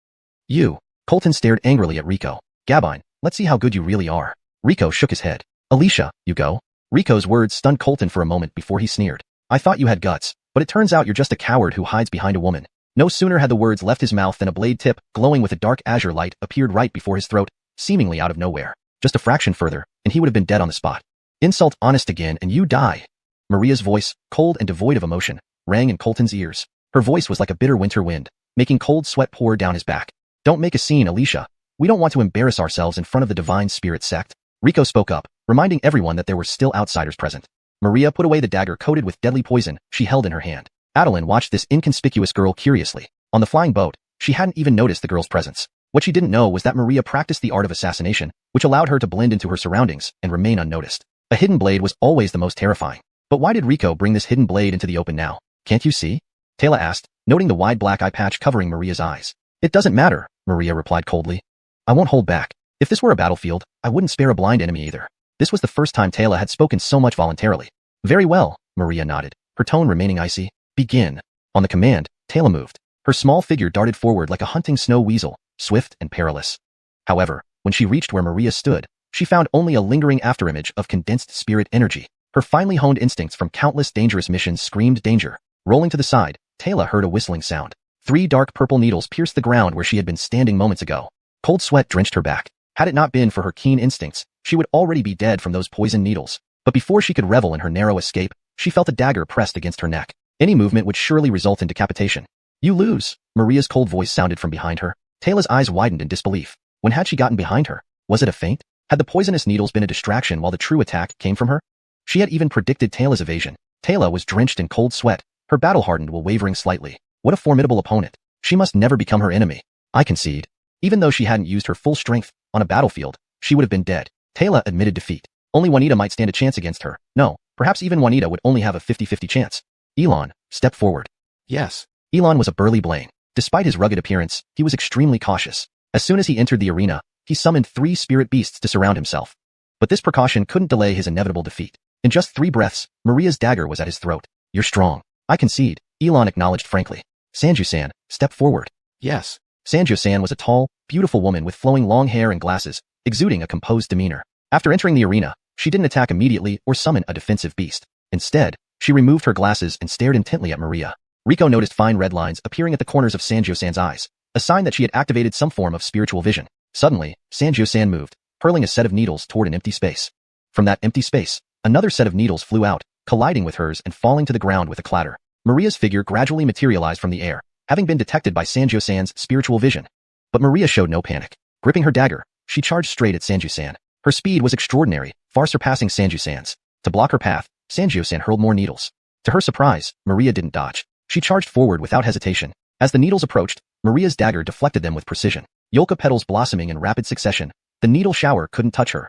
You. Colton stared angrily at Rico. Gabine, let's see how good you really are. Rico shook his head. Alicia, you go. Rico's words stunned Colton for a moment before he sneered. I thought you had guts, but it turns out you're just a coward who hides behind a woman. No sooner had the words left his mouth than a blade tip, glowing with a dark azure light, appeared right before his throat, seemingly out of nowhere. Just a fraction further, and he would have been dead on the spot. Insult honest again and you die. Maria's voice, cold and devoid of emotion, rang in Colton's ears. Her voice was like a bitter winter wind, making cold sweat pour down his back. Don't make a scene, Alicia. We don't want to embarrass ourselves in front of the Divine Spirit Sect. Rico spoke up, reminding everyone that there were still outsiders present. Maria put away the dagger coated with deadly poison she held in her hand. Adeline watched this inconspicuous girl curiously. On the flying boat, she hadn't even noticed the girl's presence. What she didn't know was that Maria practiced the art of assassination, which allowed her to blend into her surroundings and remain unnoticed. A hidden blade was always the most terrifying. But why did Rico bring this hidden blade into the open now? Can't you see? Taylor asked, noting the wide black eye patch covering Maria's eyes. It doesn't matter, Maria replied coldly. I won't hold back. If this were a battlefield, I wouldn't spare a blind enemy either. This was the first time Taylor had spoken so much voluntarily. Very well, Maria nodded, her tone remaining icy. Begin. On the command, Taylor moved. Her small figure darted forward like a hunting snow weasel, swift and perilous. However, when she reached where Maria stood, she found only a lingering afterimage of condensed spirit energy. Her finely honed instincts from countless dangerous missions screamed danger. Rolling to the side, Taylor heard a whistling sound. 3 dark purple needles pierced the ground where she had been standing moments ago. Cold sweat drenched her back. Had it not been for her keen instincts, she would already be dead from those poison needles. But before she could revel in her narrow escape, she felt a dagger pressed against her neck. Any movement would surely result in decapitation. You lose, Maria's cold voice sounded from behind her. Taylor's eyes widened in disbelief. When had she gotten behind her? Was it a feint? Had the poisonous needles been a distraction while the true attack came from her? She had even predicted Taylor's evasion. Taylor was drenched in cold sweat, her battle-hardened will wavering slightly. What a formidable opponent. She must never become her enemy. I concede. Even though she hadn't used her full strength, on a battlefield, she would have been dead. Taylor admitted defeat. Only Juanita might stand a chance against her. No, perhaps even Juanita would only have a 50-50 chance. Elon, step forward. Yes. Elon was a burly Blaine. Despite his rugged appearance, he was extremely cautious. As soon as he entered the arena, he summoned 3 spirit beasts to surround himself. But this precaution couldn't delay his inevitable defeat. In just 3 breaths, Maria's dagger was at his throat. You're strong. I concede, Elon acknowledged frankly. Sanju-san, step forward. Yes. Sanju-san was a tall, beautiful woman with flowing long hair and glasses, exuding a composed demeanor. After entering the arena, she didn't attack immediately or summon a defensive beast. Instead, she removed her glasses and stared intently at Maria. Rico noticed fine red lines appearing at the corners of Sanju-san's eyes, a sign that she had activated some form of spiritual vision. Suddenly, Sanju-san moved, hurling a set of needles toward an empty space. From that empty space, another set of needles flew out, colliding with hers and falling to the ground with a clatter. Maria's figure gradually materialized from the air, having been detected by Sanju-san's spiritual vision. But Maria showed no panic. Gripping her dagger, she charged straight at Sanju-san. Her speed was extraordinary, far surpassing Sanju-san's. To block her path, Sanju-san hurled more needles. To her surprise, Maria didn't dodge. She charged forward without hesitation. As the needles approached, Maria's dagger deflected them with precision. Yolka petals blossoming in rapid succession, the needle shower couldn't touch her.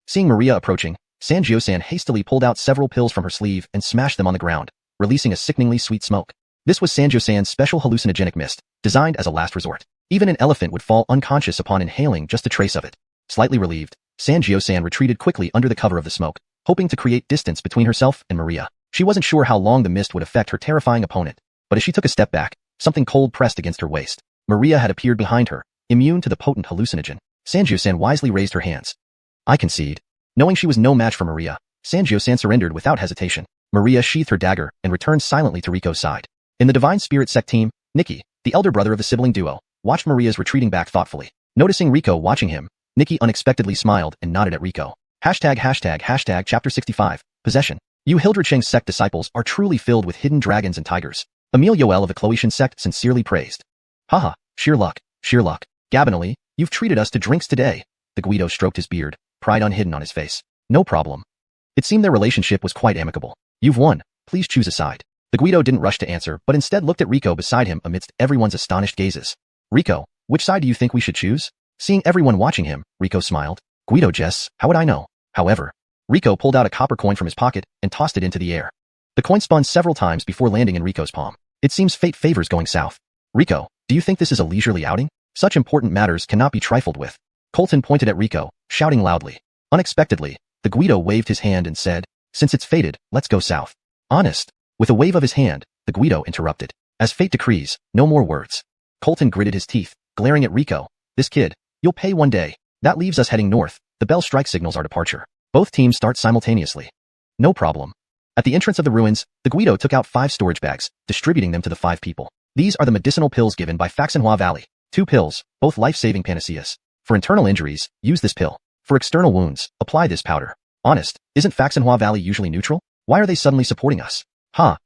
Seeing Maria approaching, Xianxia hastily pulled out several pills from her sleeve and smashed them on the ground, releasing a sickeningly sweet smoke. This was Xianxia's special hallucinogenic mist, designed as a last resort. Even an elephant would fall unconscious upon inhaling just a trace of it. Slightly relieved, Xianxia retreated quickly under the cover of the smoke, hoping to create distance between herself and Maria. She wasn't sure how long the mist would affect her terrifying opponent, but as she took a step back, something cold pressed against her waist. Maria had appeared behind her, immune to the potent hallucinogen. Xianxia wisely raised her hands. I concede. Knowing she was no match for Maria, Xianxia surrendered without hesitation. Maria sheathed her dagger and returned silently to Rico's side. In the Divine Spirit Sect team, Nikki, the elder brother of the sibling duo, watched Maria's retreating back thoughtfully. Noticing Rico watching him, Nikki unexpectedly smiled and nodded at Rico. Chapter 65, Possession. You Hildrecheng sect disciples are truly filled with hidden dragons and tigers. Emil Yoel of the Cloetian sect sincerely praised. Haha, sheer luck, sheer luck. Gabinally, you've treated us to drinks today. The Guido stroked his beard, pride unhidden on his face. No problem. It seemed their relationship was quite amicable. You've won, please choose a side. The Guido didn't rush to answer but instead looked at Rico beside him amidst everyone's astonished gazes. Rico, which side do you think we should choose? Seeing everyone watching him, Rico smiled. Guido jests, how would I know? However, Rico pulled out a copper coin from his pocket and tossed it into the air. The coin spun several times before landing in Rico's palm. It seems fate favors going south. Rico, do you think this is a leisurely outing? Such important matters cannot be trifled with. Colton pointed at Rico, shouting loudly. Unexpectedly, the Guido waved his hand and said, since it's fated, let's go south. Honest. With a wave of his hand, the Guido interrupted. As fate decrees, no more words. Colton gritted his teeth, glaring at Rico. This kid, you'll pay one day. That leaves us heading north. The bell strike signals our departure. Both teams start simultaneously. No problem. At the entrance of the ruins, the Guido took out 5 storage bags, distributing them to the 5 people. These are the medicinal pills given by Xuanhuan Valley. 2 pills, both life-saving panaceas. For internal injuries, use this pill. For external wounds, apply this powder. Honest, isn't Xuanhuan Valley usually neutral? Why are they suddenly supporting us?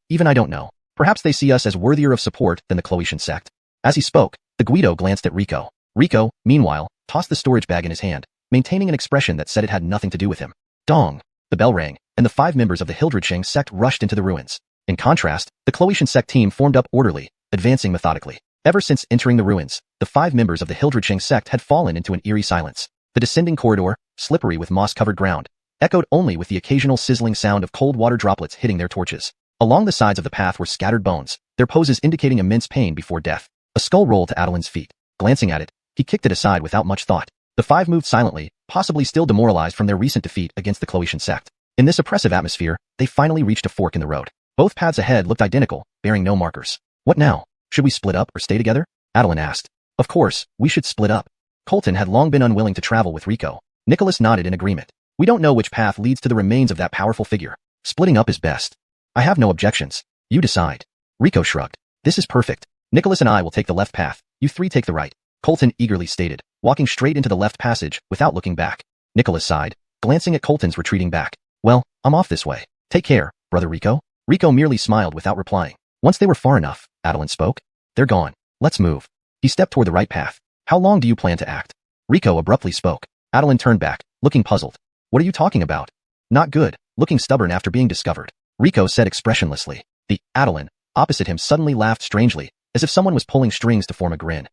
Even I don't know. Perhaps they see us as worthier of support than the Cloetian sect. As he spoke, the Guido glanced at Rico. Rico, meanwhile, tossed the storage bag in his hand, maintaining an expression that said it had nothing to do with him. Dong! The bell rang, and the 5 members of the Hildrecheng sect rushed into the ruins. In contrast, the Cloetian sect team formed up orderly, advancing methodically. Ever since entering the ruins, the 5 members of the Hildrecheng sect had fallen into an eerie silence. The descending corridor, slippery with moss-covered ground, echoed only with the occasional sizzling sound of cold water droplets hitting their torches. Along the sides of the path were scattered bones, their poses indicating immense pain before death. A skull rolled to Adeline's feet. Glancing at it, he kicked it aside without much thought. The 5 moved silently, possibly still demoralized from their recent defeat against the Cloetian sect. In this oppressive atmosphere, they finally reached a fork in the road. Both paths ahead looked identical, bearing no markers. What now? Should we split up or stay together? Adeline asked. Of course, we should split up. Colton had long been unwilling to travel with Rico. Nicholas nodded in agreement. We don't know which path leads to the remains of that powerful figure. Splitting up is best. I have no objections. You decide. Rico shrugged. This is perfect. Nicholas and I will take the left path. You 3 take the right. Colton eagerly stated, walking straight into the left passage without looking back. Nicholas sighed, glancing at Colton's retreating back. Well, I'm off this way. Take care, brother Rico. Rico merely smiled without replying. Once they were far enough, Adeline spoke. They're gone. Let's move. He stepped toward the right path. How long do you plan to act? Rico abruptly spoke. Adeline turned back, looking puzzled. What are you talking about? Not good, looking stubborn after being discovered. Rico said expressionlessly. The Adeline, opposite him suddenly laughed strangely, as if someone was pulling strings to form a grin.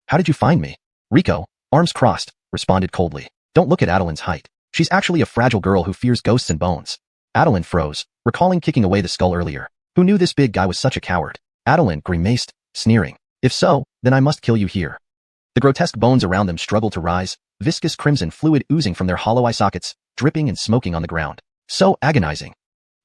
How did you find me? Rico, arms crossed, responded coldly. Don't look at Adeline's height. She's actually a fragile girl who fears ghosts and bones. Adeline froze, recalling kicking away the skull earlier. Who knew this big guy was such a coward? Adeline grimaced, sneering. If so, then I must kill you here. The grotesque bones around them struggled to rise, viscous crimson fluid oozing from their hollow eye sockets, dripping and smoking on the ground. So agonizing.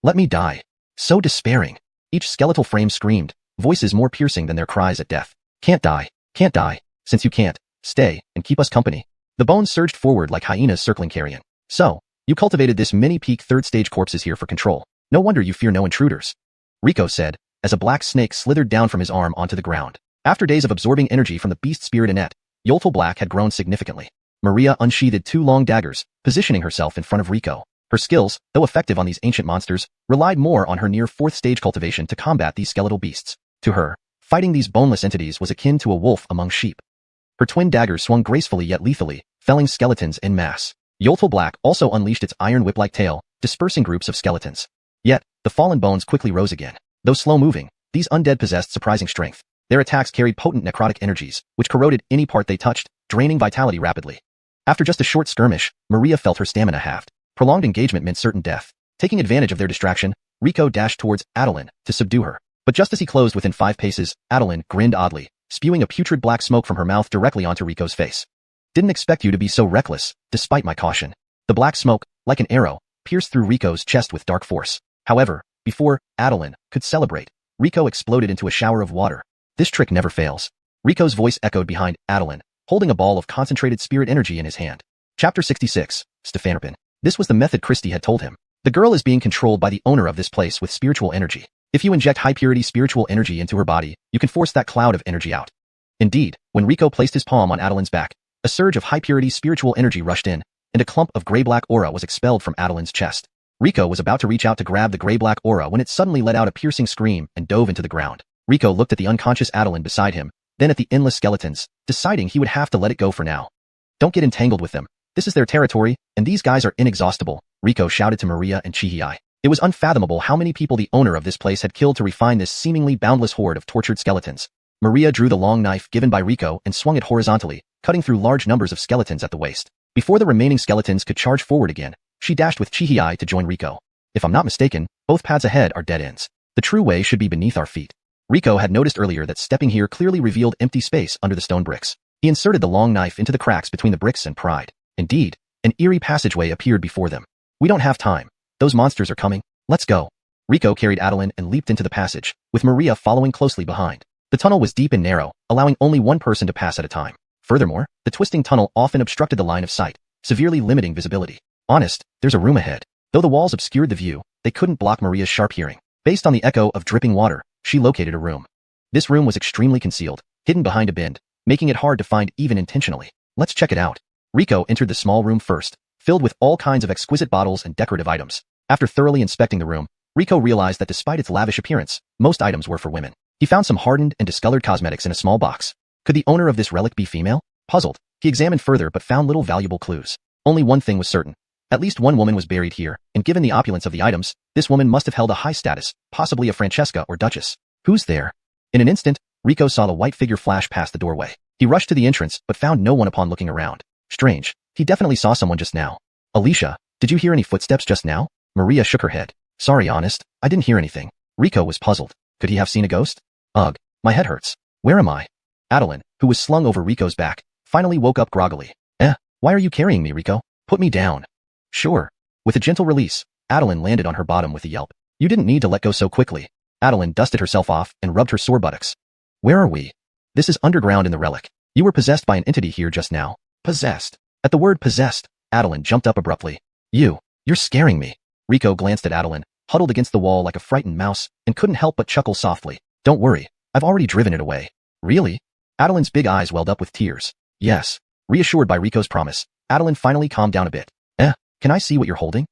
Let me die. So despairing. Each skeletal frame screamed, voices more piercing than their cries at death. Can't die. Can't die. Since you can't, stay and keep us company. The bones surged forward like hyenas circling carrion. So, you cultivated this mini-peak 3rd-stage corpses here for control. No wonder you fear no intruders. Rico said, as a black snake slithered down from his arm onto the ground. After days of absorbing energy from the Beast Spirit Sect, Yoltal Black had grown significantly. Maria unsheathed 2 long daggers, positioning herself in front of Rico. Her skills, though effective on these ancient monsters, relied more on her near 4th-stage cultivation to combat these skeletal beasts. To her, fighting these boneless entities was akin to a wolf among sheep. Her twin daggers swung gracefully yet lethally, felling skeletons en masse. Yoltal Black also unleashed its iron whip-like tail, dispersing groups of skeletons. Yet, the fallen bones quickly rose again. Though slow-moving, these undead possessed surprising strength. Their attacks carried potent necrotic energies, which corroded any part they touched, draining vitality rapidly. After just a short skirmish, Maria felt her stamina halved. Prolonged engagement meant certain death. Taking advantage of their distraction, Rico dashed towards Adeline to subdue her. But just as he closed within 5 paces, Adeline grinned oddly, spewing a putrid black smoke from her mouth directly onto Rico's face. Didn't expect you to be so reckless, despite my caution. The black smoke, like an arrow, pierced through Rico's chest with dark force. However, before Adeline could celebrate, Rico exploded into a shower of water. This trick never fails. Rico's voice echoed behind Adeline, holding a ball of concentrated spirit energy in his hand. Chapter 66, Stefanarpin. This was the method Christie had told him. The girl is being controlled by the owner of this place with spiritual energy. If you inject high-purity spiritual energy into her body, you can force that cloud of energy out. Indeed, when Rico placed his palm on Adeline's back, a surge of high-purity spiritual energy rushed in, and a clump of gray-black aura was expelled from Adeline's chest. Rico was about to reach out to grab the gray-black aura when it suddenly let out a piercing scream and dove into the ground. Rico looked at the unconscious Adeline beside him, then at the endless skeletons, deciding he would have to let it go for now. Don't get entangled with them. This is their territory, and these guys are inexhaustible, Rico shouted to Maria and Chihei. It was unfathomable how many people the owner of this place had killed to refine this seemingly boundless horde of tortured skeletons. Maria drew the long knife given by Rico and swung it horizontally, cutting through large numbers of skeletons at the waist. Before the remaining skeletons could charge forward again, she dashed with Chihei to join Rico. If I'm not mistaken, both paths ahead are dead ends. The true way should be beneath our feet. Rico had noticed earlier that stepping here clearly revealed empty space under the stone bricks. He inserted the long knife into the cracks between the bricks and pried. Indeed, an eerie passageway appeared before them. We don't have time. Those monsters are coming. Let's go. Rico carried Adeline and leaped into the passage, with Maria following closely behind. The tunnel was deep and narrow, allowing only one person to pass at a time. Furthermore, the twisting tunnel often obstructed the line of sight, severely limiting visibility. Honest, there's a room ahead. Though the walls obscured the view, they couldn't block Maria's sharp hearing. Based on the echo of dripping water, she located a room. This room was extremely concealed, hidden behind a bend, making it hard to find even intentionally. Let's check it out. Rico entered the small room first, filled with all kinds of exquisite bottles and decorative items. After thoroughly inspecting the room, Rico realized that despite its lavish appearance, most items were for women. He found some hardened and discolored cosmetics in a small box. Could the owner of this relic be female? Puzzled, he examined further but found little valuable clues. Only one thing was certain. At least one woman was buried here, and given the opulence of the items, this woman must have held a high status, possibly a Francesca or Duchess. Who's there? In an instant, Rico saw the white figure flash past the doorway. He rushed to the entrance but found no one upon looking around. Strange, he definitely saw someone just now. Alicia, did you hear any footsteps just now? Maria shook her head. Sorry, honest, I didn't hear anything. Rico was puzzled. Could he have seen a ghost? Ugh, my head hurts. Where am I? Adeline, who was slung over Rico's back, finally woke up groggily. Why are you carrying me, Rico? Put me down. Sure. With a gentle release, Adeline landed on her bottom with a yelp. You didn't need to let go so quickly. Adeline dusted herself off and rubbed her sore buttocks. Where are we? This is underground in the relic. You were possessed by an entity here just now. Possessed. At the word possessed, Adeline jumped up abruptly. You're scaring me. Rico glanced at Adeline, huddled against the wall like a frightened mouse, and couldn't help but chuckle softly. Don't worry, I've already driven it away. Really? Adeline's big eyes welled up with tears. Yes. Reassured by Rico's promise, Adeline finally calmed down a bit. Can I see what you're holding?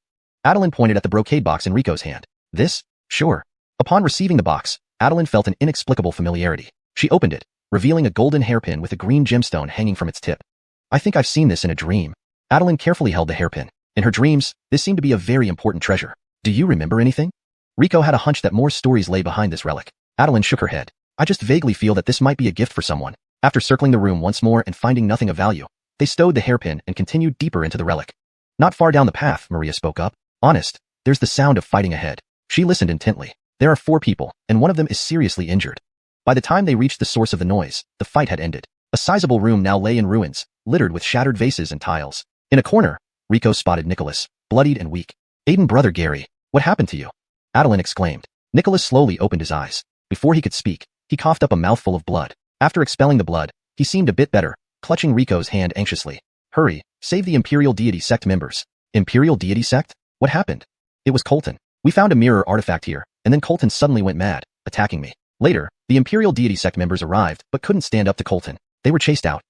Adeline pointed at the brocade box in Rico's hand. This? Sure. Upon receiving the box, Adeline felt an inexplicable familiarity. She opened it, revealing a golden hairpin with a green gemstone hanging from its tip. I think I've seen this in a dream. Adeline carefully held the hairpin. In her dreams, this seemed to be a very important treasure. Do you remember anything? Rico had a hunch that more stories lay behind this relic. Adeline shook her head. I just vaguely feel that this might be a gift for someone. After circling the room once more and finding nothing of value, they stowed the hairpin and continued deeper into the relic. Not far down the path, Maria spoke up. Honest, there's the sound of fighting ahead. She listened intently. There are 4 people, and one of them is seriously injured. By the time they reached the source of the noise, the fight had ended. A sizable room now lay in ruins, littered with shattered vases and tiles. In a corner, Rico spotted Nicholas, bloodied and weak. Aiden, brother Gary, what happened to you? Adeline exclaimed. Nicholas slowly opened his eyes. Before he could speak, he coughed up a mouthful of blood. After expelling the blood, he seemed a bit better, clutching Rico's hand anxiously. Hurry, save the Imperial Deity Sect members. Imperial Deity Sect? What happened? It was Colton. We found a mirror artifact here, and then Colton suddenly went mad, attacking me. Later, the Imperial Deity Sect members arrived, but couldn't stand up to Colton. They were chased out.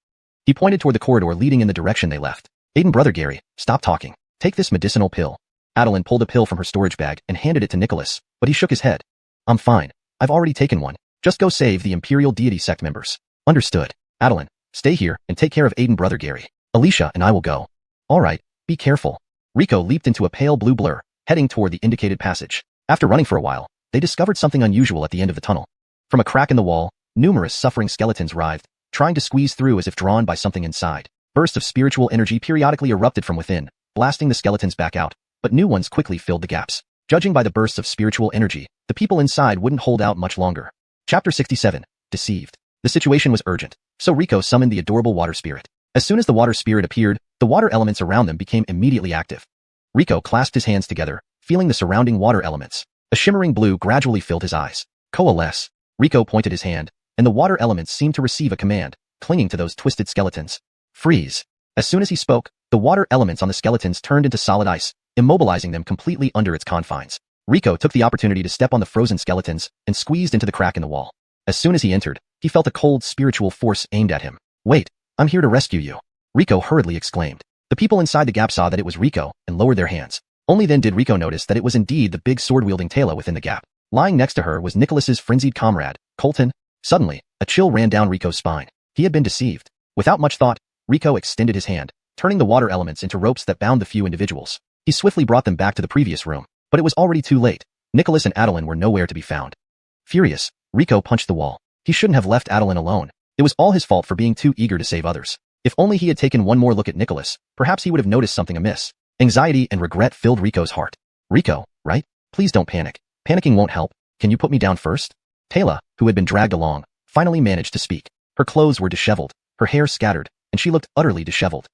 He pointed toward the corridor leading in the direction they left. Aiden, brother Gary, stop talking. Take this medicinal pill. Adeline pulled a pill from her storage bag and handed it to Nicholas, but he shook his head. I'm fine. I've already taken one. Just go save the Imperial Deity Sect members. Understood. Adeline, stay here and take care of Aiden, brother Gary. Alicia and I will go. All right, be careful. Rico leaped into a pale blue blur, heading toward the indicated passage. After running for a while, they discovered something unusual at the end of the tunnel. From a crack in the wall, numerous suffering skeletons writhed, trying to squeeze through as if drawn by something inside. Bursts of spiritual energy periodically erupted from within, blasting the skeletons back out, but new ones quickly filled the gaps. Judging by the bursts of spiritual energy, the people inside wouldn't hold out much longer. Chapter 67. Deceived. The situation was urgent, so Riko summoned the adorable water spirit. As soon as the water spirit appeared, the water elements around them became immediately active. Riko clasped his hands together, feeling the surrounding water elements. A shimmering blue gradually filled his eyes. Coalesce. Riko pointed his hand, and the water elements seemed to receive a command, clinging to those twisted skeletons. Freeze. As soon as he spoke, the water elements on the skeletons turned into solid ice, immobilizing them completely under its confines. Riko took the opportunity to step on the frozen skeletons and squeezed into the crack in the wall. As soon as he entered, he felt a cold spiritual force aimed at him. Wait, I'm here to rescue you. Riko hurriedly exclaimed. The people inside the gap saw that it was Riko and lowered their hands. Only then did Riko notice that it was indeed the big sword-wielding Taylor within the gap. Lying next to her was Nicholas's frenzied comrade, Colton. Suddenly, a chill ran down Riko's spine. He had been deceived. Without much thought, Riko extended his hand, turning the water elements into ropes that bound the few individuals. He swiftly brought them back to the previous room, but it was already too late. Nicholas and Adeline were nowhere to be found. Furious, Riko punched the wall. He shouldn't have left Adeline alone. It was all his fault for being too eager to save others. If only he had taken one more look at Nicholas, perhaps he would have noticed something amiss. Anxiety and regret filled Riko's heart. Riko, right? Please don't panic. Panicking won't help. Can you put me down first? Taylor, who had been dragged along, finally managed to speak. Her clothes were disheveled, her hair scattered, and she looked utterly disheveled.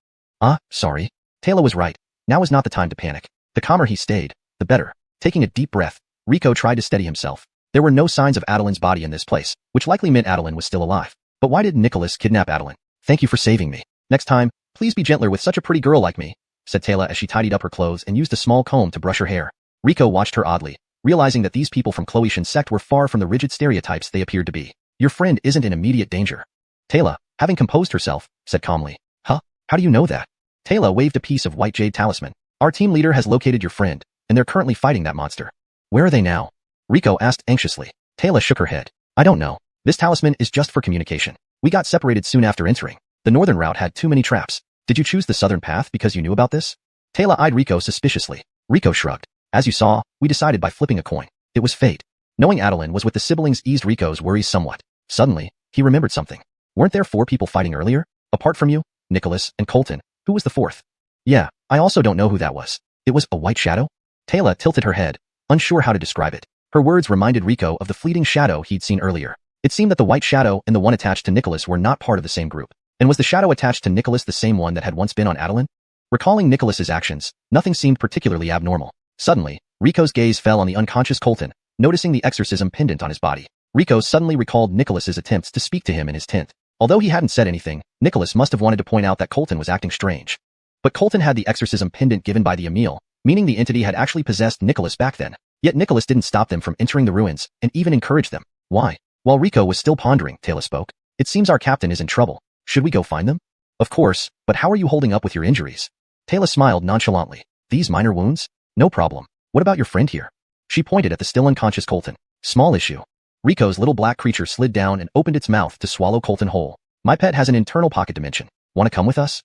Sorry. Taylor was right. Now is not the time to panic. The calmer he stayed, the better. Taking a deep breath, Riko tried to steady himself. There were no signs of Adeline's body in this place, which likely meant Adeline was still alive. But why did Nicholas kidnap Adeline? Thank you for saving me. Next time, please be gentler with such a pretty girl like me, said Taylor as she tidied up her clothes and used a small comb to brush her hair. Riko watched her oddly, realizing that these people from Xuanhuan sect were far from the rigid stereotypes they appeared to be. Your friend isn't in immediate danger. Taylor, having composed herself, said calmly. Huh? How do you know that? Taylor waved a piece of white jade talisman. Our team leader has located your friend, and they're currently fighting that monster. Where are they now? Riko asked anxiously. Taylor shook her head. I don't know. This talisman is just for communication. We got separated soon after entering. The northern route had too many traps. Did you choose the southern path because you knew about this? Taylor eyed Riko suspiciously. Riko shrugged. As you saw, we decided by flipping a coin. It was fate. Knowing Adeline was with the siblings eased Riko's worries somewhat. Suddenly, he remembered something. Weren't there 4 people fighting earlier? Apart from you, Nicholas, and Colton. Who was the 4th? Yeah, I also don't know who that was. It was a white shadow? Taylor tilted her head, unsure how to describe it. Her words reminded Riko of the fleeting shadow he'd seen earlier. It seemed that the white shadow and the one attached to Nicholas were not part of the same group. And was the shadow attached to Nicholas the same one that had once been on Adeline? Recalling Nicholas's actions, nothing seemed particularly abnormal. Suddenly, Riko's gaze fell on the unconscious Colton, noticing the exorcism pendant on his body. Riko suddenly recalled Nicholas's attempts to speak to him in his tent. Although he hadn't said anything, Nicholas must have wanted to point out that Colton was acting strange. But Colton had the exorcism pendant given by the Emil, meaning the entity had actually possessed Nicholas back then. Yet Nicholas didn't stop them from entering the ruins, and even encouraged them. Why? While Riko was still pondering, Taylor spoke. It seems our captain is in trouble. Should we go find them? Of course, but how are you holding up with your injuries? Taylor smiled nonchalantly. These minor wounds? No problem. What about your friend here? She pointed at the still unconscious Colton. Small issue. Riko's little black creature slid down and opened its mouth to swallow Colton whole. My pet has an internal pocket dimension. Want to come with us?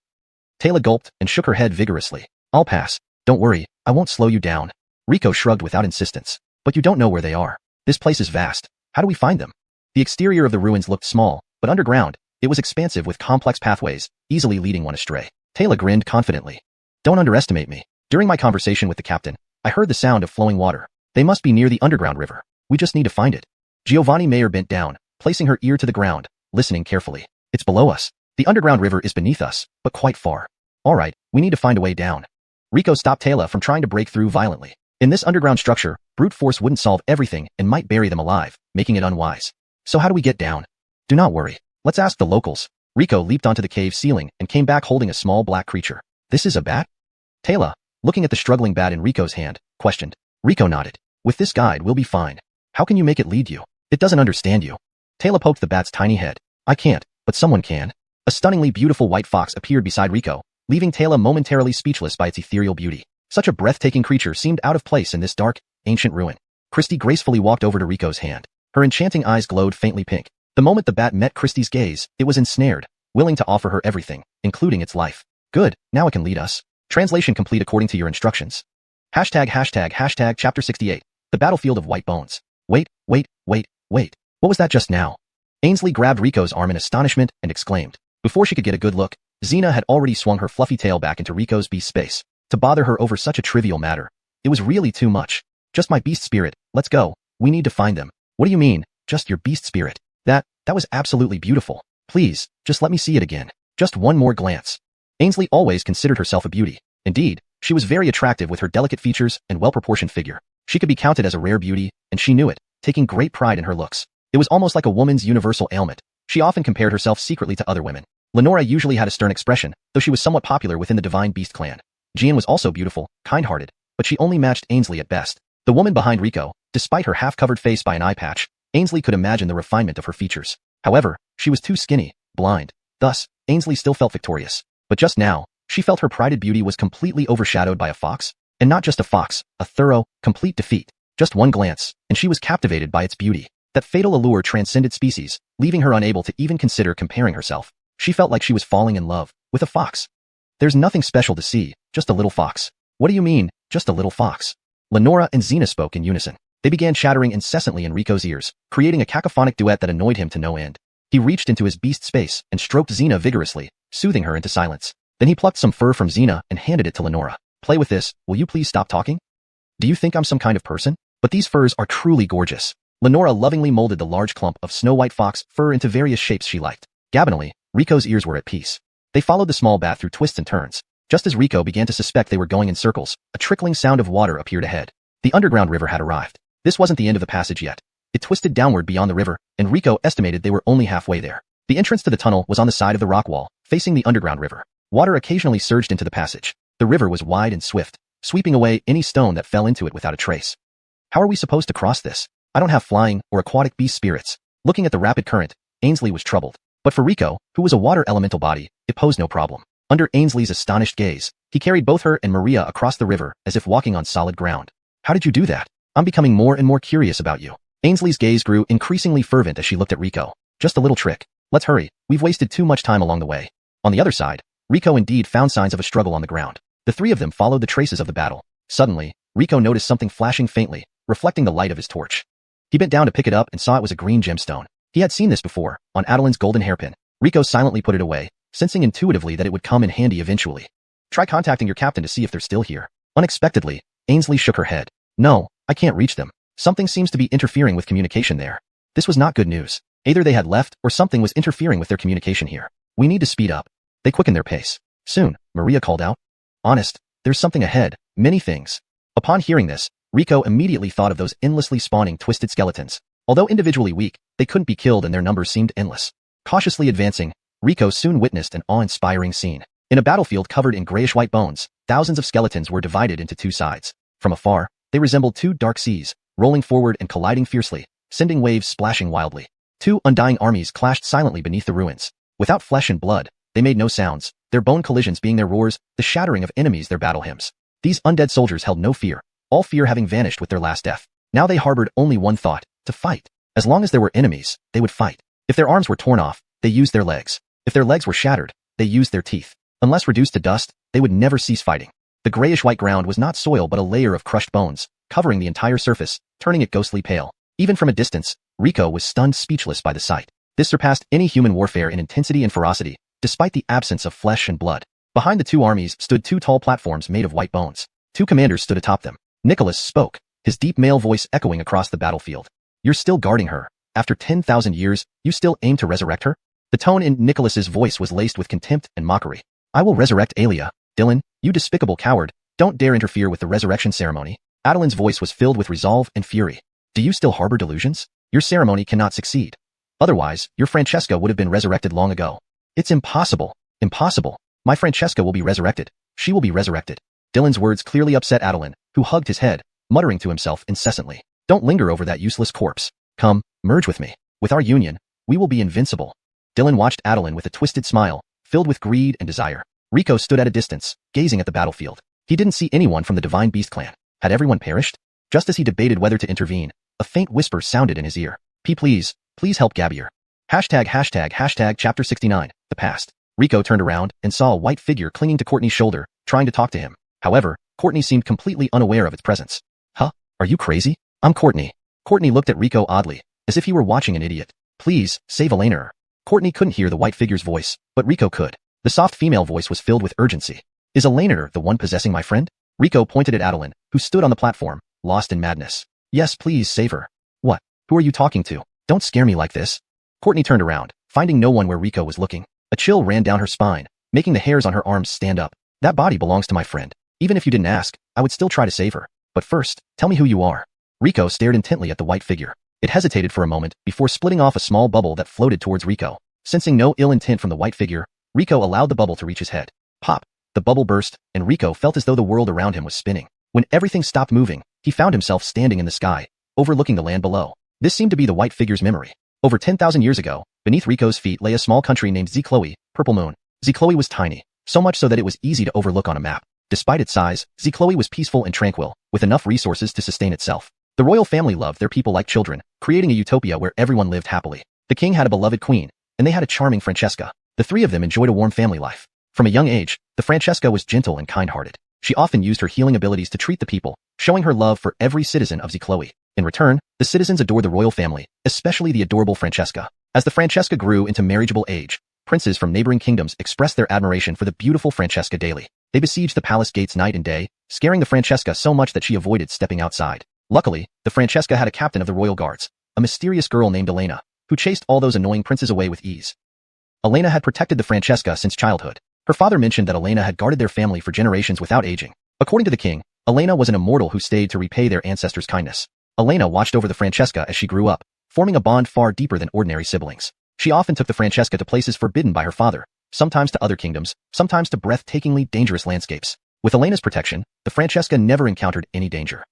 Taylor gulped and shook her head vigorously. I'll pass. Don't worry, I won't slow you down. Riko shrugged without insistence. But you don't know where they are. This place is vast. How do we find them? The exterior of the ruins looked small, but underground, it was expansive with complex pathways, easily leading one astray. Taylor grinned confidently. Don't underestimate me. During my conversation with the captain, I heard the sound of flowing water. They must be near the underground river. We just need to find it. Giovanni Mayer bent down, placing her ear to the ground, listening carefully. It's below us. The underground river is beneath us, but quite far. All right, we need to find a way down. Riko stopped Taylor from trying to break through violently. In this underground structure, brute force wouldn't solve everything and might bury them alive, making it unwise. So how do we get down? Do not worry. Let's ask the locals. Riko leaped onto the cave ceiling and came back holding a small black creature. This is a bat? Taylor, looking at the struggling bat in Riko's hand, questioned. Riko nodded. With this guide, we'll be fine. How can you make it lead you? It doesn't understand you. Taylor poked the bat's tiny head. I can't, but someone can. A stunningly beautiful white fox appeared beside Riko, leaving Taylor momentarily speechless by its ethereal beauty. Such a breathtaking creature seemed out of place in this dark, ancient ruin. Christy gracefully walked over to Riko's hand. Her enchanting eyes glowed faintly pink. The moment the bat met Christy's gaze, it was ensnared, willing to offer her everything, including its life. Good, now it can lead us. Translation complete according to your instructions. ####Chapter 68. The Battlefield of White Bones. Wait. What was that just now? Ainsley grabbed Riko's arm in astonishment and exclaimed. Before she could get a good look, Xena had already swung her fluffy tail back into Riko's beast space. To bother her over such a trivial matter. It was really too much. Just my beast spirit, let's go. We need to find them. What do you mean, just your beast spirit? That was absolutely beautiful. Please, just let me see it again. Just one more glance. Ainsley always considered herself a beauty. Indeed, she was very attractive with her delicate features and well-proportioned figure. She could be counted as a rare beauty, and she knew it, taking great pride in her looks. It was almost like a woman's universal ailment. She often compared herself secretly to other women. Lenora usually had a stern expression, though she was somewhat popular within the Divine Beast clan. Jian was also beautiful, kind-hearted, but she only matched Ainsley at best. The woman behind Rico, despite her half-covered face by an eye patch, Ainsley could imagine the refinement of her features. However, she was too skinny, blind. Thus, Ainsley still felt victorious. But just now, she felt her prided beauty was completely overshadowed by a fox. And not just a fox, a thorough, complete defeat. Just one glance, and she was captivated by its beauty. That fatal allure transcended species, leaving her unable to even consider comparing herself. She felt like she was falling in love with a fox. There's nothing special to see, just a little fox. What do you mean, just a little fox? Lenora and Xena spoke in unison. They began chattering incessantly in Rico's ears, creating a cacophonic duet that annoyed him to no end. He reached into his beast space and stroked Xena vigorously, soothing her into silence. Then he plucked some fur from Xena and handed it to Lenora. Play with this, will you please stop talking? Do you think I'm some kind of person? But these furs are truly gorgeous. Lenora lovingly molded the large clump of snow-white fox fur into various shapes she liked. Gabinally, Rico's ears were at peace. They followed the small bat through twists and turns. Just as Rico began to suspect they were going in circles, a trickling sound of water appeared ahead. The underground river had arrived. This wasn't the end of the passage yet. It twisted downward beyond the river, and Rico estimated they were only halfway there. The entrance to the tunnel was on the side of the rock wall, facing the underground river. Water occasionally surged into the passage. The river was wide and swift, sweeping away any stone that fell into it without a trace. How are we supposed to cross this? I don't have flying or aquatic beast spirits. Looking at the rapid current, Ainsley was troubled. But for Rico, who was a water elemental body, it posed no problem. Under Ainsley's astonished gaze, he carried both her and Maria across the river as if walking on solid ground. How did you do that? I'm becoming more and more curious about you. Ainsley's gaze grew increasingly fervent as she looked at Rico. Just a little trick. Let's hurry. We've wasted too much time along the way. On the other side, Rico indeed found signs of a struggle on the ground. The three of them followed the traces of the battle. Suddenly, Rico noticed something flashing faintly, reflecting the light of his torch. He bent down to pick it up and saw it was a green gemstone. He had seen this before, on Adeline's golden hairpin. Rico silently put it away, sensing intuitively that it would come in handy eventually. Try contacting your captain to see if they're still here. Unexpectedly, Ainsley shook her head. No, I can't reach them. Something seems to be interfering with communication there. This was not good news. Either they had left or something was interfering with their communication here. We need to speed up. They quickened their pace. Soon, Maria called out. Honest, there's something ahead, many things. Upon hearing this, Rico immediately thought of those endlessly spawning twisted skeletons. Although individually weak, they couldn't be killed and their numbers seemed endless. Cautiously advancing, Rico soon witnessed an awe-inspiring scene. In a battlefield covered in grayish-white bones, thousands of skeletons were divided into two sides. From afar, they resembled two dark seas, rolling forward and colliding fiercely, sending waves splashing wildly. Two undying armies clashed silently beneath the ruins. Without flesh and blood, they made no sounds, their bone collisions being their roars, the shattering of enemies their battle hymns. These undead soldiers held no fear, all fear having vanished with their last death. Now they harbored only one thought, to fight. As long as there were enemies, they would fight. If their arms were torn off, they used their legs. If their legs were shattered, they used their teeth. Unless reduced to dust, they would never cease fighting. The grayish-white ground was not soil but a layer of crushed bones, covering the entire surface, turning it ghostly pale. Even from a distance, Rico was stunned speechless by the sight. This surpassed any human warfare in intensity and ferocity, despite the absence of flesh and blood. Behind the two armies stood two tall platforms made of white bones. Two commanders stood atop them. Nicholas spoke, his deep male voice echoing across the battlefield. You're still guarding her. After 10,000 years, you still aim to resurrect her? The tone in Nicholas's voice was laced with contempt and mockery. I will resurrect Aelia. Dylan, you despicable coward, don't dare interfere with the resurrection ceremony. Adeline's voice was filled with resolve and fury. Do you still harbor delusions? Your ceremony cannot succeed. Otherwise, your Francesca would have been resurrected long ago. It's impossible. Impossible. My Francesca will be resurrected. She will be resurrected. Dylan's words clearly upset Adeline, who hugged his head, muttering to himself incessantly. Don't linger over that useless corpse. Come, merge with me. With our union, we will be invincible. Dylan watched Adeline with a twisted smile, filled with greed and desire. Rico stood at a distance, gazing at the battlefield. He didn't see anyone from the Divine Beast clan. Had everyone perished? Just as he debated whether to intervene, a faint whisper sounded in his ear. Please help Gabier. ####, Chapter 69, The Past. Rico turned around and saw a white figure clinging to Courtney's shoulder, trying to talk to him. However, Courtney seemed completely unaware of its presence. Huh? Are you crazy? I'm Courtney. Courtney looked at Rico oddly, as if he were watching an idiot. Please, save Elena. Courtney couldn't hear the white figure's voice, but Rico could. The soft female voice was filled with urgency. Is Elena the one possessing my friend? Rico pointed at Adeline, who stood on the platform, lost in madness. Yes, please save her. What? Who are you talking to? Don't scare me like this. Courtney turned around, finding no one where Rico was looking. A chill ran down her spine, making the hairs on her arms stand up. That body belongs to my friend. Even if you didn't ask, I would still try to save her. But first, tell me who you are. Rico stared intently at the white figure. It hesitated for a moment before splitting off a small bubble that floated towards Rico. Sensing no ill intent from the white figure, Rico allowed the bubble to reach his head. Pop! The bubble burst, and Rico felt as though the world around him was spinning. When everything stopped moving, he found himself standing in the sky, overlooking the land below. This seemed to be the white figure's memory. Over 10,000 years ago, beneath Rico's feet lay a small country named Xianxia, Purple Moon. Xianxia was tiny, so much so that it was easy to overlook on a map. Despite its size, Xianxia was peaceful and tranquil, with enough resources to sustain itself. The royal family loved their people like children, creating a utopia where everyone lived happily. The king had a beloved queen, and they had a charming Francesca. The three of them enjoyed a warm family life. From a young age, the Francesca was gentle and kind-hearted. She often used her healing abilities to treat the people, showing her love for every citizen of Xianxia. In return, the citizens adored the royal family, especially the adorable Francesca. As the Francesca grew into marriageable age, princes from neighboring kingdoms expressed their admiration for the beautiful Francesca daily. They besieged the palace gates night and day, scaring the Francesca so much that she avoided stepping outside. Luckily, the Francesca had a captain of the royal guards, a mysterious girl named Elena, who chased all those annoying princes away with ease. Elena had protected the Francesca since childhood. Her father mentioned that Elena had guarded their family for generations without aging. According to the king, Elena was an immortal who stayed to repay their ancestors' kindness. Elena watched over the Francesca as she grew up, forming a bond far deeper than ordinary siblings. She often took the Francesca to places forbidden by her father, sometimes to other kingdoms, sometimes to breathtakingly dangerous landscapes. With Elena's protection, the Francesca never encountered any danger.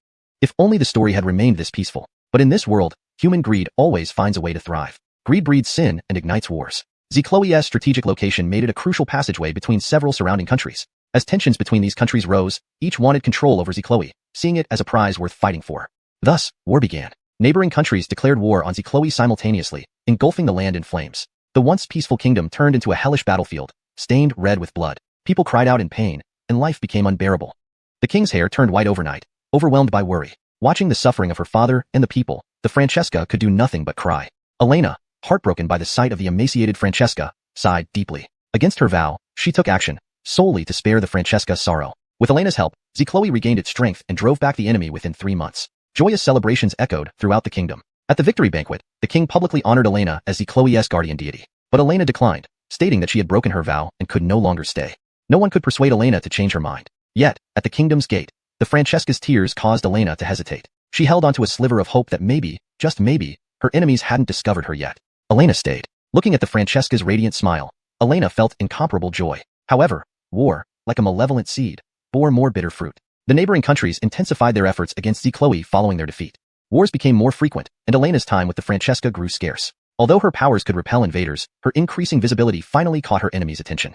If only the story had remained this peaceful. But in this world, human greed always finds a way to thrive. Greed breeds sin and ignites wars. Xianxia's strategic location made it a crucial passageway between several surrounding countries. As tensions between these countries rose, each wanted control over Xianxia, seeing it as a prize worth fighting for. Thus, war began. Neighboring countries declared war on Xianxia simultaneously, engulfing the land in flames. The once peaceful kingdom turned into a hellish battlefield, stained red with blood. People cried out in pain, and life became unbearable. The king's hair turned white overnight, overwhelmed by worry. Watching the suffering of her father and the people, the Francesca could do nothing but cry. Elena, heartbroken by the sight of the emaciated Francesca, sighed deeply. Against her vow, she took action, solely to spare the Francesca's sorrow. With Elena's help, Xianxia regained its strength and drove back the enemy within 3 months. Joyous celebrations echoed throughout the kingdom. At the victory banquet, the king publicly honored Elena as Xianxia's guardian deity. But Elena declined, stating that she had broken her vow and could no longer stay. No one could persuade Elena to change her mind. Yet, at the kingdom's gate, the Francesca's tears caused Elena to hesitate. She held onto a sliver of hope that maybe, just maybe, her enemies hadn't discovered her yet. Elena stayed. Looking at the Francesca's radiant smile, Elena felt incomparable joy. However, war, like a malevolent seed, bore more bitter fruit. The neighboring countries intensified their efforts against Xianxia following their defeat. Wars became more frequent, and Elena's time with the Francesca grew scarce. Although her powers could repel invaders, her increasing visibility finally caught her enemies' attention.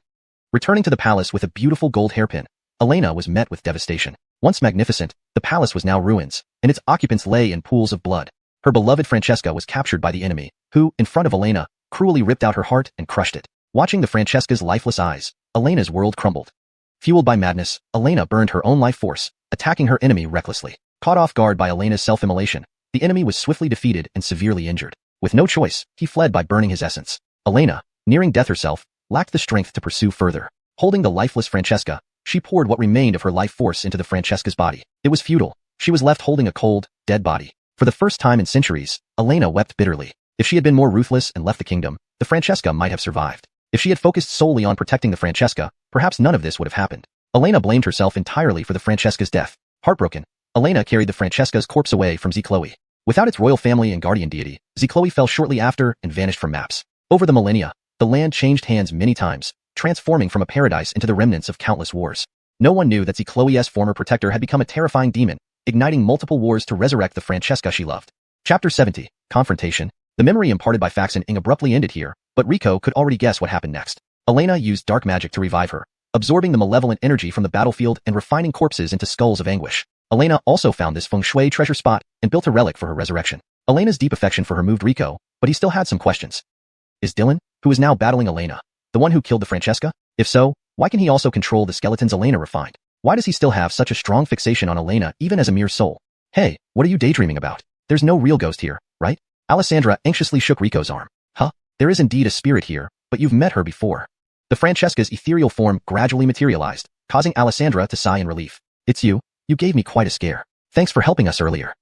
Returning to the palace with a beautiful gold hairpin, Elena was met with devastation. Once magnificent, the palace was now ruins, and its occupants lay in pools of blood. Her beloved Francesca was captured by the enemy, who, in front of Elena, cruelly ripped out her heart and crushed it. Watching the Francesca's lifeless eyes, Elena's world crumbled. Fueled by madness, Elena burned her own life force, attacking her enemy recklessly. Caught off guard by Elena's self-immolation, the enemy was swiftly defeated and severely injured. With no choice, he fled by burning his essence. Elena, nearing death herself, lacked the strength to pursue further. Holding the lifeless Francesca, she poured what remained of her life force into the Francesca's body. It was futile. She was left holding a cold, dead body. For the first time in centuries, Elena wept bitterly. If she had been more ruthless and left the kingdom, the Francesca might have survived. If she had focused solely on protecting the Francesca, perhaps none of this would have happened. Elena blamed herself entirely for the Francesca's death. Heartbroken, Elena carried the Francesca's corpse away from Xianxia. Without its royal family and guardian deity, Xianxia fell shortly after and vanished from maps. Over the millennia, the land changed hands many times, transforming from a paradise into the remnants of countless wars. No one knew that Xianxia's former protector had become a terrifying demon, igniting multiple wars to resurrect the Francesca she loved. Chapter 70, Confrontation. The memory imparted by Fax and Ing abruptly ended here, but Rico could already guess what happened next. Elena used dark magic to revive her, absorbing the malevolent energy from the battlefield and refining corpses into skulls of anguish. Elena also found this feng shui treasure spot and built a relic for her resurrection. Elena's deep affection for her moved Rico, but he still had some questions. Is Dylan, who is now battling Elena, the one who killed the Francesca? If so, why can he also control the skeletons Elena refined? Why does he still have such a strong fixation on Elena even as a mere soul? Hey, what are you daydreaming about? There's no real ghost here, right? Alessandra anxiously shook Rico's arm. Huh? There is indeed a spirit here, but you've met her before. The Francesca's ethereal form gradually materialized, causing Alessandra to sigh in relief. It's you. You gave me quite a scare. Thanks for helping us earlier.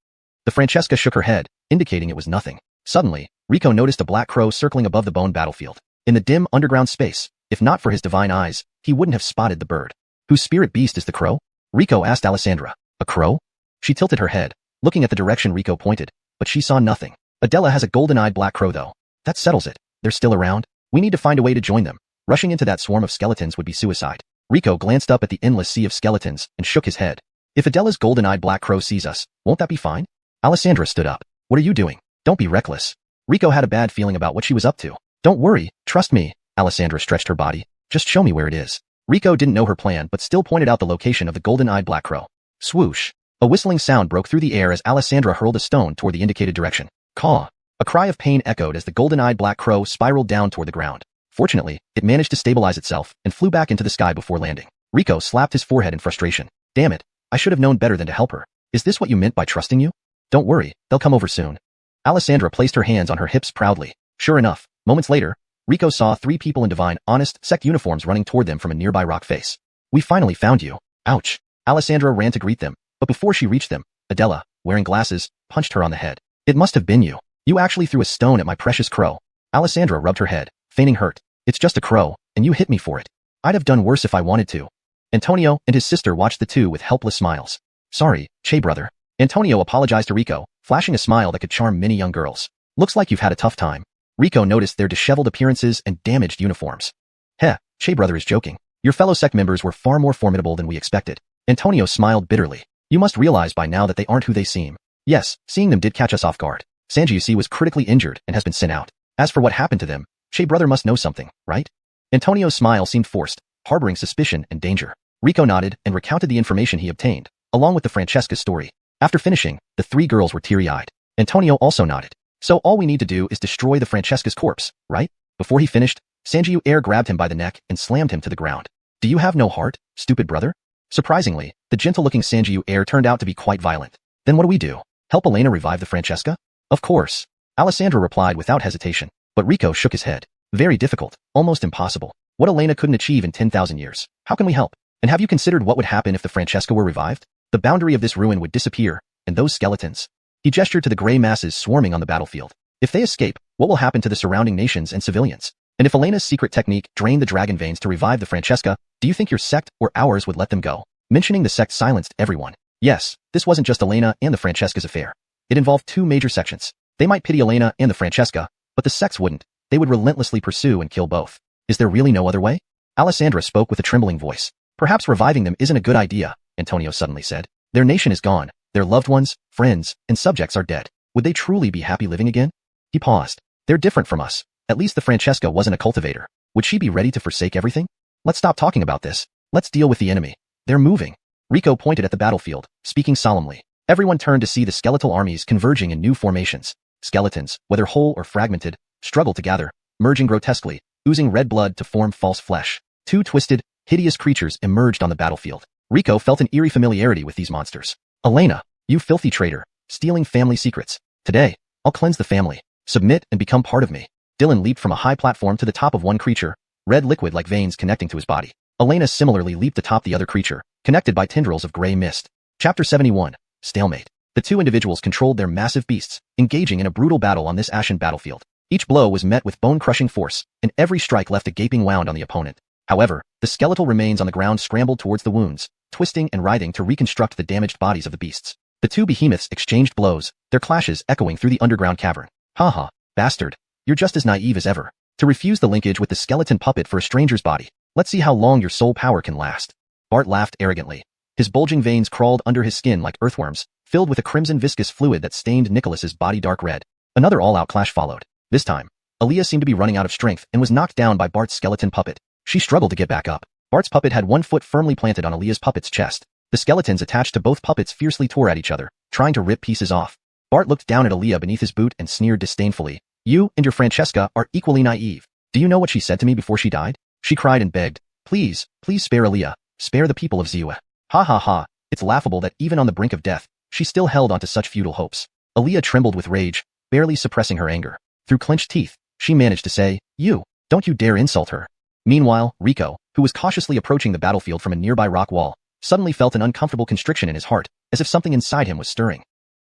The Francesca shook her head, indicating it was nothing. Suddenly, Rico noticed a black crow circling above the bone battlefield. In the dim underground space, if not for his divine eyes, he wouldn't have spotted the bird. Whose spirit beast is the crow? Rico asked Alessandra. A crow? She tilted her head, looking at the direction Rico pointed, but she saw nothing. Adela has a golden-eyed black crow though. That settles it. They're still around. We need to find a way to join them. Rushing into that swarm of skeletons would be suicide. Rico glanced up at the endless sea of skeletons and shook his head. If Adela's golden-eyed black crow sees us, won't that be fine? Alessandra stood up. What are you doing? Don't be reckless. Rico had a bad feeling about what she was up to. Don't worry, trust me. Alessandra stretched her body. Just show me where it is. Rico didn't know her plan but still pointed out the location of the golden-eyed black crow. Swoosh. A whistling sound broke through the air as Alessandra hurled a stone toward the indicated direction. Caw. A cry of pain echoed as the golden-eyed black crow spiraled down toward the ground. Fortunately, it managed to stabilize itself and flew back into the sky before landing. Rico slapped his forehead in frustration. Damn it. I should have known better than to help her. Is this what you meant by trusting you? Don't worry, they'll come over soon. Alessandra placed her hands on her hips proudly. Sure enough, moments later, Rico saw 3 people in divine, honest sect uniforms running toward them from a nearby rock face. We finally found you. Ouch. Alessandra ran to greet them, but before she reached them, Adela, wearing glasses, punched her on the head. It must have been you. You actually threw a stone at my precious crow. Alessandra rubbed her head, feigning hurt. It's just a crow, and you hit me for it. I'd have done worse if I wanted to. Antonio and his sister watched the two with helpless smiles. Sorry, Che brother. Antonio apologized to Rico, flashing a smile that could charm many young girls. Looks like you've had a tough time. Rico noticed their disheveled appearances and damaged uniforms. Heh, Che brother is joking. Your fellow sect members were far more formidable than we expected. Antonio smiled bitterly. You must realize by now that they aren't who they seem. Yes, seeing them did catch us off guard. Xianxia was critically injured and has been sent out. As for what happened to them, Che brother must know something, right? Antonio's smile seemed forced, harboring suspicion and danger. Rico nodded and recounted the information he obtained, along with the Francesca's story. After finishing, the 3 girls were teary-eyed. Antonio also nodded. So all we need to do is destroy the Francesca's corpse, right? Before he finished, Xianxia grabbed him by the neck and slammed him to the ground. Do you have no heart, stupid brother? Surprisingly, the gentle-looking Xianxia turned out to be quite violent. Then what do we do? Help Elena revive the Francesca? Of course. Alessandra replied without hesitation, but Rico shook his head. Very difficult, almost impossible. What Elena couldn't achieve in 10,000 years. How can we help? And have you considered what would happen if the Francesca were revived? The boundary of this ruin would disappear, and those skeletons. He gestured to the gray masses swarming on the battlefield. If they escape, what will happen to the surrounding nations and civilians? And if Elena's secret technique drained the dragon veins to revive the Francesca, do you think your sect or ours would let them go? Mentioning the sect silenced everyone. Yes, this wasn't just Elena and the Francesca's affair. It involved 2 major sections. They might pity Elena and the Francesca, but the sects wouldn't. They would relentlessly pursue and kill both. Is there really no other way? Alessandra spoke with a trembling voice. Perhaps reviving them isn't a good idea, Antonio suddenly said. Their nation is gone. Their loved ones, friends, and subjects are dead. Would they truly be happy living again? He paused. They're different from us. At least the Francesca wasn't a cultivator. Would she be ready to forsake everything? Let's stop talking about this. Let's deal with the enemy. They're moving. Rico pointed at the battlefield, speaking solemnly. Everyone turned to see the skeletal armies converging in new formations. Skeletons, whether whole or fragmented, struggled to gather, merging grotesquely, oozing red blood to form false flesh. 2 twisted, hideous creatures emerged on the battlefield. Rico felt an eerie familiarity with these monsters. Elena, you filthy traitor, stealing family secrets. Today, I'll cleanse the family. Submit and become part of me. Dylan leaped from a high platform to the top of one creature, red liquid like veins connecting to his body. Elena similarly leaped atop the other creature, connected by tendrils of gray mist. Chapter 71. Stalemate. The 2 individuals controlled their massive beasts, engaging in a brutal battle on this ashen battlefield. Each blow was met with bone-crushing force, and every strike left a gaping wound on the opponent. However, the skeletal remains on the ground scrambled towards the wounds, twisting and writhing to reconstruct the damaged bodies of the beasts. The 2 behemoths exchanged blows, their clashes echoing through the underground cavern. Haha, bastard. You're just as naive as ever. To refuse the linkage with the skeleton puppet for a stranger's body. Let's see how long your soul power can last. Bart laughed arrogantly. His bulging veins crawled under his skin like earthworms, filled with a crimson viscous fluid that stained Nicholas's body dark red. Another all-out clash followed. This time, Aaliyah seemed to be running out of strength and was knocked down by Bart's skeleton puppet. She struggled to get back up. Bart's puppet had one foot firmly planted on Aaliyah's puppet's chest. The skeletons attached to both puppets fiercely tore at each other, trying to rip pieces off. Bart looked down at Aaliyah beneath his boot and sneered disdainfully. You and your Francesca are equally naive. Do you know what she said to me before she died? She cried and begged. Please, please spare Aaliyah. Spare the people of Xianxia. Ha ha ha. It's laughable that even on the brink of death, she still held onto such futile hopes. Aaliyah trembled with rage, barely suppressing her anger. Through clenched teeth, she managed to say, You, don't you dare insult her. Meanwhile, Rico, who was cautiously approaching the battlefield from a nearby rock wall, suddenly felt an uncomfortable constriction in his heart, as if something inside him was stirring.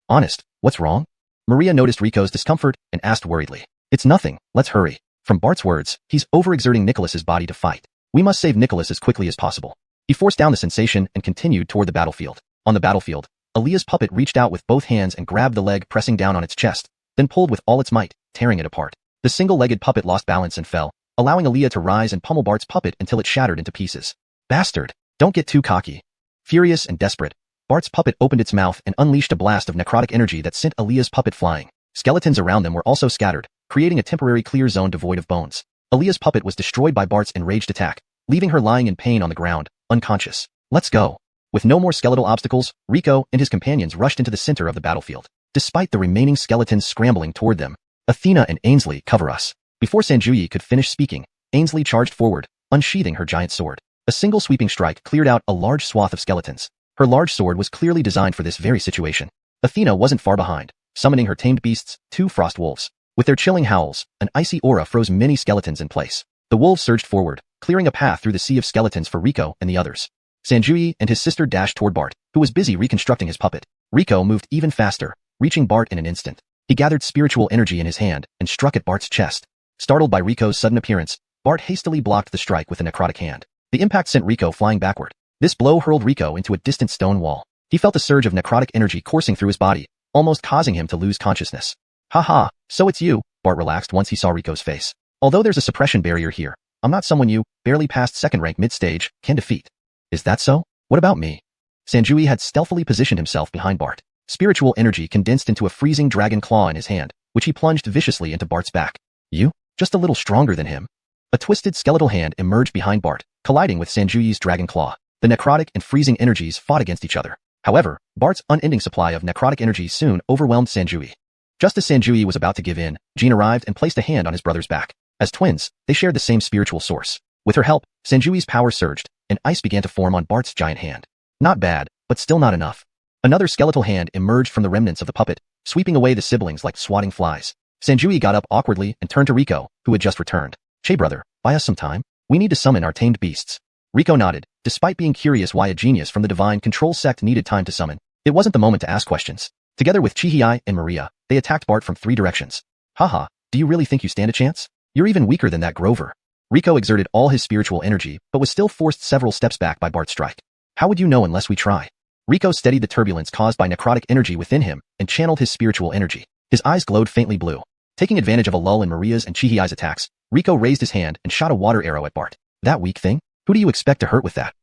Honest, what's wrong? Maria noticed Rico's discomfort and asked worriedly. It's nothing, let's hurry. From Bart's words, he's overexerting Nicholas's body to fight. We must save Nicholas as quickly as possible. He forced down the sensation and continued toward the battlefield. On the battlefield, Aaliyah's puppet reached out with both hands and grabbed the leg, pressing down on its chest, then pulled with all its might, tearing it apart. The single-legged puppet lost balance and fell, allowing Aaliyah to rise and pummel Bart's puppet until it shattered into pieces. Bastard! Don't get too cocky. Furious and desperate, Bart's puppet opened its mouth and unleashed a blast of necrotic energy that sent Aaliyah's puppet flying. Skeletons around them were also scattered, creating a temporary clear zone devoid of bones. Aaliyah's puppet was destroyed by Bart's enraged attack, leaving her lying in pain on the ground, unconscious. Let's go. With no more skeletal obstacles, Rico and his companions rushed into the center of the battlefield. Despite the remaining skeletons scrambling toward them, Athena and Ainsley cover us. Before Sanjuyi could finish speaking, Ainsley charged forward, unsheathing her giant sword. A single sweeping strike cleared out a large swath of skeletons. Her large sword was clearly designed for this very situation. Athena wasn't far behind, summoning her tamed beasts, 2 frost wolves. With their chilling howls, an icy aura froze many skeletons in place. The wolves surged forward, clearing a path through the sea of skeletons for Rico and the others. Sanjuyi and his sister dashed toward Bart, who was busy reconstructing his puppet. Rico moved even faster, reaching Bart in an instant. He gathered spiritual energy in his hand and struck at Bart's chest. Startled by Rico's sudden appearance, Bart hastily blocked the strike with a necrotic hand. The impact sent Rico flying backward. This blow hurled Rico into a distant stone wall. He felt a surge of necrotic energy coursing through his body, almost causing him to lose consciousness. Haha, so it's you, Bart relaxed once he saw Rico's face. Although there's a suppression barrier here, I'm not someone you, barely past second rank mid-stage, can defeat. Is that so? What about me? Sanjuyi had stealthily positioned himself behind Bart. Spiritual energy condensed into a freezing dragon claw in his hand, which he plunged viciously into Bart's back. You? Just a little stronger than him. A twisted skeletal hand emerged behind Bart, colliding with Sanjuyi's dragon claw. The necrotic and freezing energies fought against each other. However, Bart's unending supply of necrotic energy soon overwhelmed Sanjuyi. Just as Sanjuyi was about to give in, Jean arrived and placed a hand on his brother's back. As twins, they shared the same spiritual source. With her help, Sanjuyi's power surged, and ice began to form on Bart's giant hand. Not bad, but still not enough. Another skeletal hand emerged from the remnants of the puppet, sweeping away the siblings like swatting flies. Sanjuyi got up awkwardly and turned to Rico, who had just returned. Che brother, buy us some time? We need to summon our tamed beasts. Rico nodded, despite being curious why a genius from the Divine Control Sect needed time to summon. It wasn't the moment to ask questions. Together with Chihei and Maria, they attacked Bart from 3 directions. Haha, do you really think you stand a chance? You're even weaker than that Grover. Rico exerted all his spiritual energy, but was still forced several steps back by Bart's strike. How would you know unless we try? Rico steadied the turbulence caused by necrotic energy within him and channeled his spiritual energy. His eyes glowed faintly blue. Taking advantage of a lull in Maria's and Chihei's attacks, Rico raised his hand and shot a water arrow at Bart. That weak thing? Who do you expect to hurt with that?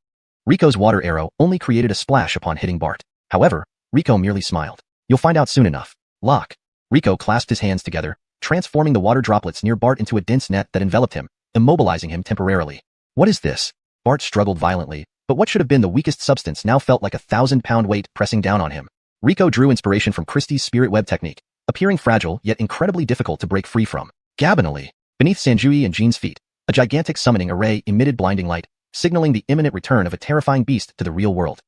Rico's water arrow only created a splash upon hitting Bart. However, Rico merely smiled. You'll find out soon enough. Lock. Rico clasped his hands together, transforming the water droplets near Bart into a dense net that enveloped him, immobilizing him temporarily. What is this? Bart struggled violently, but what should have been the weakest substance now felt like a 1,000-pound weight pressing down on him. Rico drew inspiration from Christie's spirit web technique, appearing fragile yet incredibly difficult to break free from. Gabinally, beneath Sanjuyi and Jean's feet, a gigantic summoning array emitted blinding light, signaling the imminent return of a terrifying beast to the real world.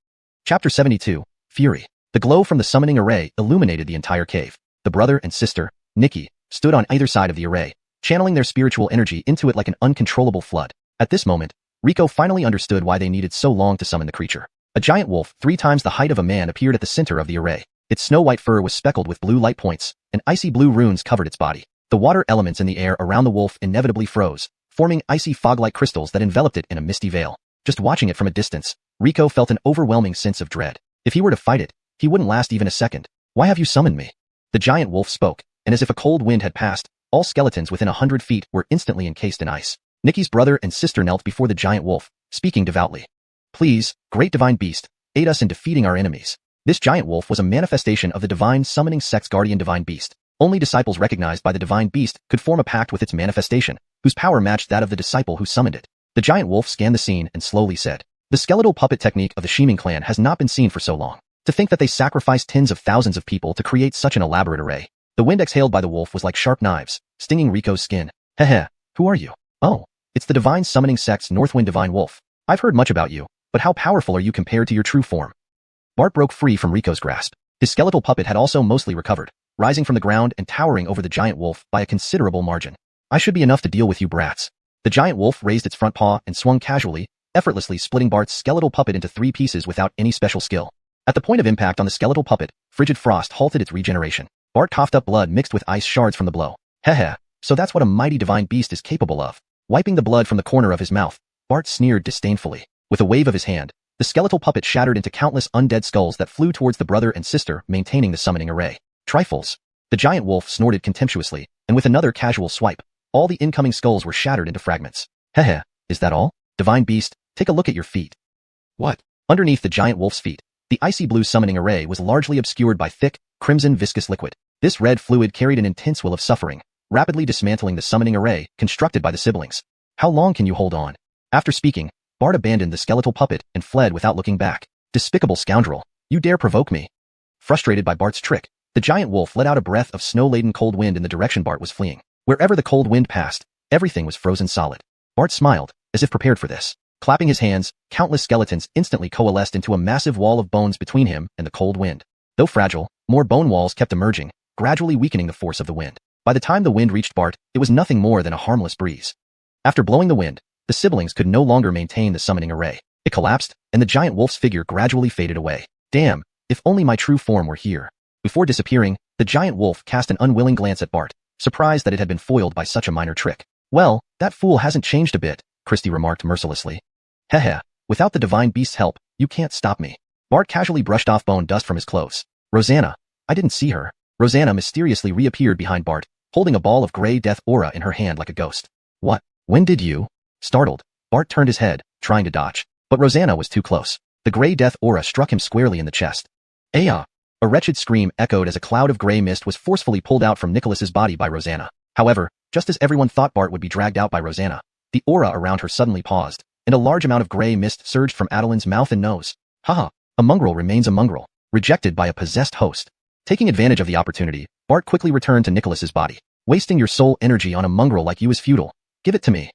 Chapter 72, Fury. The glow from the summoning array illuminated the entire cave. The brother and sister, Nikki, stood on either side of the array, channeling their spiritual energy into it like an uncontrollable flood. At this moment, Rico finally understood why they needed so long to summon the creature. A giant wolf 3 times the height of a man appeared at the center of the array. Its snow-white fur was speckled with blue light points, and icy blue runes covered its body. The water elements in the air around the wolf inevitably froze, forming icy fog-like crystals that enveloped it in a misty veil. Just watching it from a distance, Rico felt an overwhelming sense of dread. If he were to fight it, he wouldn't last even a second. Why have you summoned me? The giant wolf spoke, and as if a cold wind had passed, all skeletons within 100 feet were instantly encased in ice. Nikki's brother and sister knelt before the giant wolf, speaking devoutly. Please, great divine beast, aid us in defeating our enemies. This giant wolf was a manifestation of the Divine Summoning Sect's guardian divine beast. Only disciples recognized by the divine beast could form a pact with its manifestation, whose power matched that of the disciple who summoned it. The giant wolf scanned the scene and slowly said, the skeletal puppet technique of the Shiming clan has not been seen for so long. To think that they sacrificed tens of thousands of people to create such an elaborate array. The wind exhaled by the wolf was like sharp knives, stinging Rico's skin. Heh, who are you? Oh, it's the Divine Summoning Sect's Northwind Divine Wolf. I've heard much about you, but how powerful are you compared to your true form? Bart broke free from Rico's grasp. His skeletal puppet had also mostly recovered, rising from the ground and towering over the giant wolf by a considerable margin. I should be enough to deal with you brats. The giant wolf raised its front paw and swung casually, effortlessly splitting Bart's skeletal puppet into 3 pieces without any special skill. At the point of impact on the skeletal puppet, frigid frost halted its regeneration. Bart coughed up blood mixed with ice shards from the blow. Heh, so that's what a mighty divine beast is capable of. Wiping the blood from the corner of his mouth, Bart sneered disdainfully. With a wave of his hand, the skeletal puppet shattered into countless undead skulls that flew towards the brother and sister maintaining the summoning array. Trifles. The giant wolf snorted contemptuously, and with another casual swipe, all the incoming skulls were shattered into fragments. Heh, is that all? Divine beast, take a look at your feet. What? Underneath the giant wolf's feet, the icy blue summoning array was largely obscured by thick, crimson viscous liquid. This red fluid carried an intense will of suffering, rapidly dismantling the summoning array constructed by the siblings. How long can you hold on? After speaking, Bart abandoned the skeletal puppet and fled without looking back. Despicable scoundrel, you dare provoke me. Frustrated by Bart's trick, the giant wolf let out a breath of snow-laden cold wind in the direction Bart was fleeing. Wherever the cold wind passed, everything was frozen solid. Bart smiled, as if prepared for this. Clapping his hands, countless skeletons instantly coalesced into a massive wall of bones between him and the cold wind. Though fragile, more bone walls kept emerging, gradually weakening the force of the wind. By the time the wind reached Bart, it was nothing more than a harmless breeze. After blowing the wind, the siblings could no longer maintain the summoning array. It collapsed, and the giant wolf's figure gradually faded away. Damn, if only my true form were here. Before disappearing, the giant wolf cast an unwilling glance at Bart, surprised that it had been foiled by such a minor trick. Well, that fool hasn't changed a bit, Christy remarked mercilessly. Heh, without the divine beast's help, you can't stop me. Bart casually brushed off bone dust from his clothes. Rosanna, I didn't see her. Rosanna mysteriously reappeared behind Bart, holding a ball of gray death aura in her hand like a ghost. What? When did you? Startled, Bart turned his head, trying to dodge. But Rosanna was too close. The gray death aura struck him squarely in the chest. Aya! A wretched scream echoed as a cloud of gray mist was forcefully pulled out from Nicholas's body by Rosanna. However, just as everyone thought Bart would be dragged out by Rosanna, the aura around her suddenly paused, and a large amount of gray mist surged from Adeline's mouth and nose. Haha, a mongrel remains a mongrel, rejected by a possessed host. Taking advantage of the opportunity, Bart quickly returned to Nicholas's body. Wasting your soul energy on a mongrel like you is futile. Give it to me.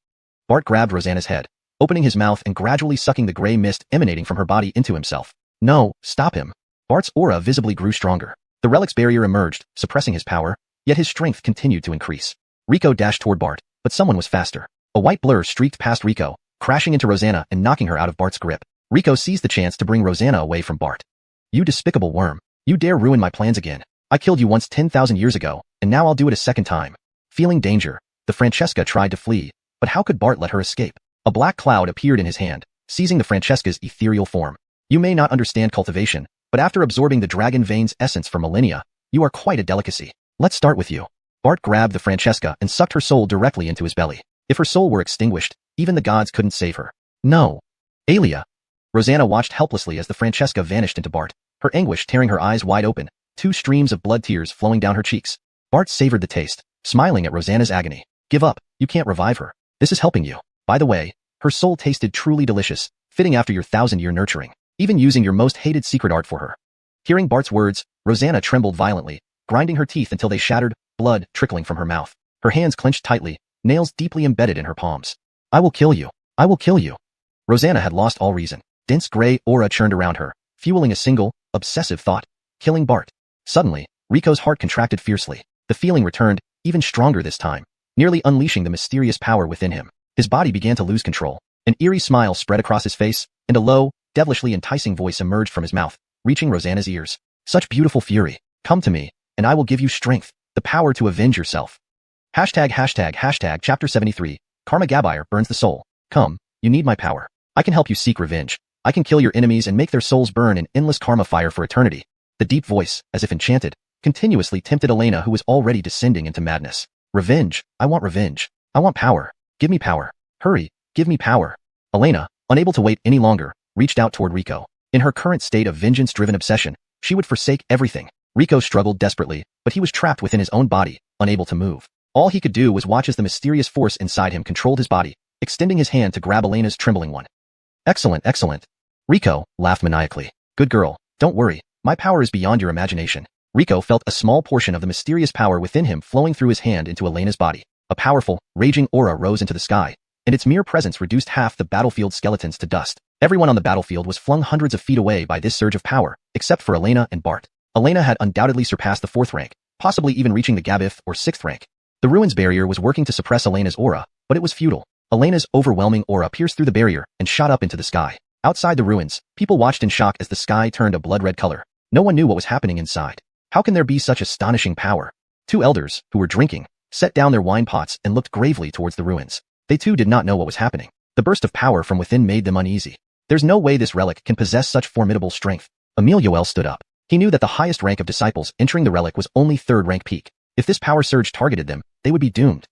Bart grabbed Rosanna's head, opening his mouth and gradually sucking the gray mist emanating from her body into himself. No, stop him. Bart's aura visibly grew stronger. The relic's barrier emerged, suppressing his power, yet his strength continued to increase. Rico dashed toward Bart, but someone was faster. A white blur streaked past Rico, crashing into Rosanna and knocking her out of Bart's grip. Rico seized the chance to bring Rosanna away from Bart. You despicable worm. You dare ruin my plans again. I killed you once 10,000 years ago, and now I'll do it a second time. Feeling danger, the Francesca tried to flee, but how could Bart let her escape? A black cloud appeared in his hand, seizing the Francesca's ethereal form. You may not understand cultivation, but after absorbing the dragon vein's essence for millennia, you are quite a delicacy. Let's start with you. Bart grabbed the Francesca and sucked her soul directly into his belly. If her soul were extinguished, even the gods couldn't save her. No. Alia. Rosanna watched helplessly as the Francesca vanished into Bart, her anguish tearing her eyes wide open, 2 streams of blood tears flowing down her cheeks. Bart savored the taste, smiling at Rosanna's agony. Give up, you can't revive her. This is helping you. By the way, her soul tasted truly delicious, fitting after your 1,000-year nurturing, even using your most hated secret art for her. Hearing Bart's words, Rosanna trembled violently, grinding her teeth until they shattered, blood trickling from her mouth. Her hands clenched tightly, nails deeply embedded in her palms. I will kill you. I will kill you. Rosanna had lost all reason. Dense gray aura churned around her, fueling a single, obsessive thought. Killing Bart. Suddenly, Rico's heart contracted fiercely. The feeling returned, even stronger this time, nearly unleashing the mysterious power within him. His body began to lose control. An eerie smile spread across his face, and a low, devilishly enticing voice emerged from his mouth, reaching Rosanna's ears. Such beautiful fury. Come to me, and I will give you strength, the power to avenge yourself. ##### Chapter 73, Karma Gabire burns the soul. Come, you need my power. I can help you seek revenge. I can kill your enemies and make their souls burn in endless karma fire for eternity. The deep voice, as if enchanted, continuously tempted Elena, who was already descending into madness. Revenge. I want revenge. I want power. Give me power. Hurry, give me power. Elena, unable to wait any longer, reached out toward Rico. In her current state of vengeance-driven obsession, she would forsake everything. Rico struggled desperately, but he was trapped within his own body, unable to move. All he could do was watch as the mysterious force inside him controlled his body, extending his hand to grab Elena's trembling one. Excellent, excellent. Rico laughed maniacally. Good girl, don't worry, my power is beyond your imagination. Rico felt a small portion of the mysterious power within him flowing through his hand into Elena's body. A powerful, raging aura rose into the sky, and its mere presence reduced half the battlefield skeletons to dust. Everyone on the battlefield was flung hundreds of feet away by this surge of power, except for Elena and Bart. Elena had undoubtedly surpassed the 4th rank, possibly even reaching the Gabith or 6th rank. The ruins barrier was working to suppress Elena's aura, but it was futile. Elena's overwhelming aura pierced through the barrier and shot up into the sky. Outside the ruins, people watched in shock as the sky turned a blood-red color. No one knew what was happening inside. How can there be such astonishing power? Two elders, who were drinking, set down their wine pots and looked gravely towards the ruins. They too did not know what was happening. The burst of power from within made them uneasy. There's no way this relic can possess such formidable strength. Emilioel stood up. He knew that the highest rank of disciples entering the relic was only 3rd rank peak. If this power surge targeted them, they would be doomed.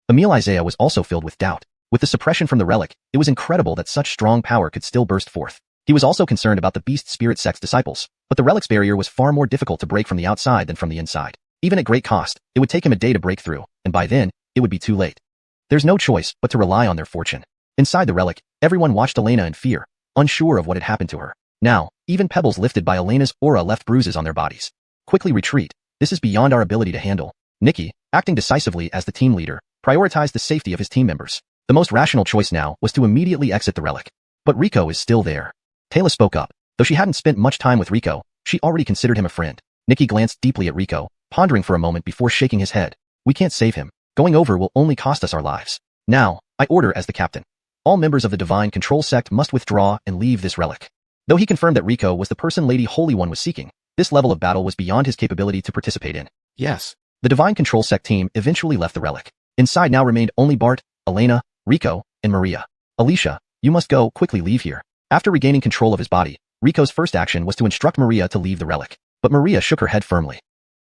Emil Isaiah was also filled with doubt. With the suppression from the relic, it was incredible that such strong power could still burst forth. He was also concerned about the Beast Spirit Sect's disciples, but the relic's barrier was far more difficult to break from the outside than from the inside. Even at great cost, it would take him a day to break through, and by then, it would be too late. There's no choice but to rely on their fortune. Inside the relic, everyone watched Elena in fear, unsure of what had happened to her. Now, even pebbles lifted by Elena's aura left bruises on their bodies. Quickly retreat. This is beyond our ability to handle. Nikki, acting decisively as the team leader, prioritized the safety of his team members. The most rational choice now was to immediately exit the relic. But Rico is still there. Taylor spoke up. Though she hadn't spent much time with Rico, she already considered him a friend. Nikki glanced deeply at Rico, pondering for a moment before shaking his head. We can't save him. Going over will only cost us our lives. Now, I order as the captain. All members of the Divine Control Sect must withdraw and leave this relic. Though he confirmed that Rico was the person Lady Holy One was seeking, this level of battle was beyond his capability to participate in. Yes. The Divine Control Sect team eventually left the relic. Inside now remained only Bart, Elena, Rico, and Maria. Alicia, you must go, quickly leave here. After regaining control of his body, Rico's first action was to instruct Maria to leave the relic. But Maria shook her head firmly.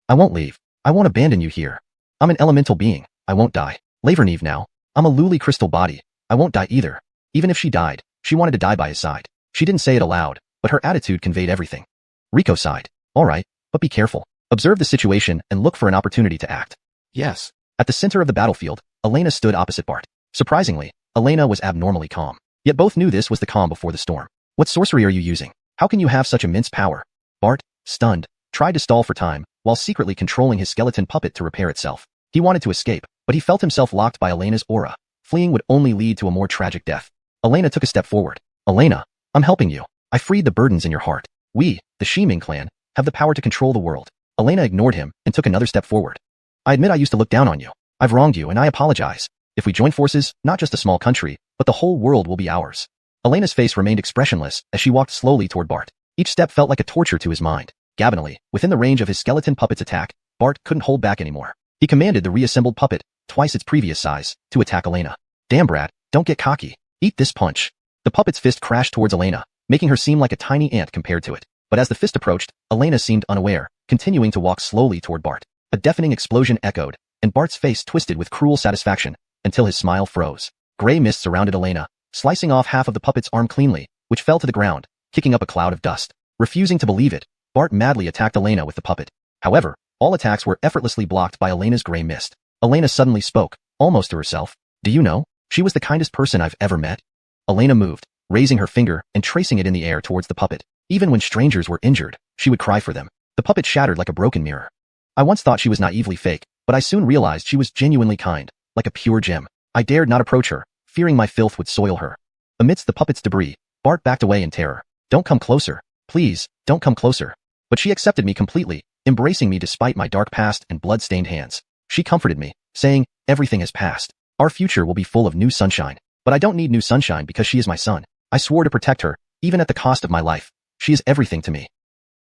I won't leave. I won't abandon you here. I'm an elemental being. I won't die. Laverneve now. I'm a Luli crystal body. I won't die either. Even if she died, she wanted to die by his side. She didn't say it aloud, but her attitude conveyed everything. Rico sighed. All right, but be careful. Observe the situation and look for an opportunity to act. Yes. At the center of the battlefield, Elena stood opposite Bart. Surprisingly, Elena was abnormally calm. Yet both knew this was the calm before the storm. What sorcery are you using? How can you have such immense power? Bart, stunned, tried to stall for time, while secretly controlling his skeleton puppet to repair itself. He wanted to escape, but he felt himself locked by Elena's aura. Fleeing would only lead to a more tragic death. Elena took a step forward. Elena, I'm helping you. I freed the burdens in your heart. We, the Shiming clan, have the power to control the world. Elena ignored him and took another step forward. I admit I used to look down on you. I've wronged you and I apologize. If we join forces, not just a small country, but the whole world will be ours. Elena's face remained expressionless as she walked slowly toward Bart. Each step felt like a torture to his mind. Gabinally, within the range of his skeleton puppet's attack, Bart couldn't hold back anymore. He commanded the reassembled puppet, twice its previous size, to attack Elena. Damn brat, don't get cocky. Eat this punch. The puppet's fist crashed towards Elena, making her seem like a tiny ant compared to it. But as the fist approached, Elena seemed unaware, continuing to walk slowly toward Bart. A deafening explosion echoed, and Bart's face twisted with cruel satisfaction, until his smile froze. Gray mist surrounded Elena, slicing off half of the puppet's arm cleanly, which fell to the ground, kicking up a cloud of dust. Refusing to believe it, Bart madly attacked Elena with the puppet. However, all attacks were effortlessly blocked by Elena's gray mist. Elena suddenly spoke, almost to herself. Do you know? She was the kindest person I've ever met. Elena moved, raising her finger and tracing it in the air towards the puppet. Even when strangers were injured, she would cry for them. The puppet shattered like a broken mirror. I once thought she was naively fake, but I soon realized she was genuinely kind, like a pure gem. I dared not approach her, fearing my filth would soil her. Amidst the puppet's debris, Bart backed away in terror. Don't come closer. Please, don't come closer. But she accepted me completely, embracing me despite my dark past and blood-stained hands. She comforted me, saying, everything has passed. Our future will be full of new sunshine. But I don't need new sunshine because she is my son. I swore to protect her, even at the cost of my life. She is everything to me.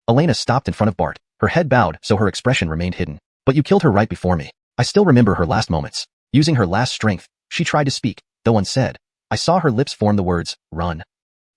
Elena stopped in front of Bart, her head bowed so her expression remained hidden. But you killed her right before me. I still remember her last moments. Using her last strength, she tried to speak, though unsaid. I saw her lips form the words, run.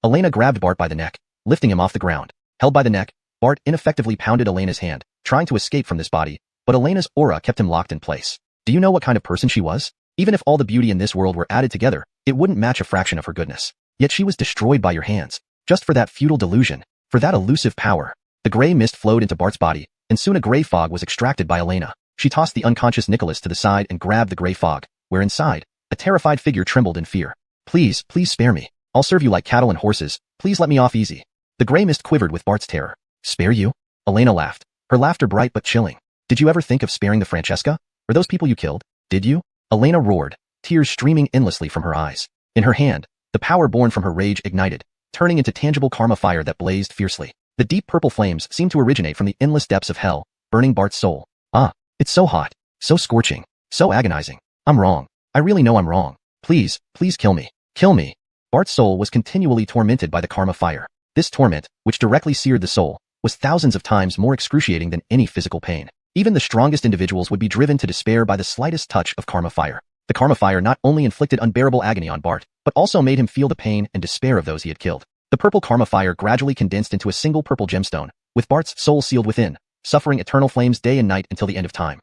Elena grabbed Bart by the neck, lifting him off the ground. Held by the neck, Bart ineffectively pounded Elena's hand, trying to escape from this body, but Elena's aura kept him locked in place. Do you know what kind of person she was? Even if all the beauty in this world were added together, it wouldn't match a fraction of her goodness. Yet she was destroyed by your hands, just for that futile delusion, for that elusive power. The gray mist flowed into Bart's body, and soon a gray fog was extracted by Elena. She tossed the unconscious Nicholas to the side and grabbed the gray fog, where inside, a terrified figure trembled in fear. Please, please spare me. I'll serve you like cattle and horses. Please let me off easy. The gray mist quivered with Bart's terror. Spare you? Elena laughed, her laughter bright but chilling. Did you ever think of sparing the Francesca? Or those people you killed? Did you? Elena roared, tears streaming endlessly from her eyes. In her hand, the power born from her rage ignited, turning into tangible karma fire that blazed fiercely. The deep purple flames seemed to originate from the endless depths of hell, burning Bart's soul. Ah, it's so hot, so scorching, so agonizing. I'm wrong. I really know I'm wrong. Please, please kill me. Kill me. Bart's soul was continually tormented by the karma fire. This torment, which directly seared the soul, was thousands of times more excruciating than any physical pain. Even the strongest individuals would be driven to despair by the slightest touch of karma fire. The karma fire not only inflicted unbearable agony on Bart, but also made him feel the pain and despair of those he had killed. The purple karma fire gradually condensed into a single purple gemstone, with Bart's soul sealed within, suffering eternal flames day and night until the end of time.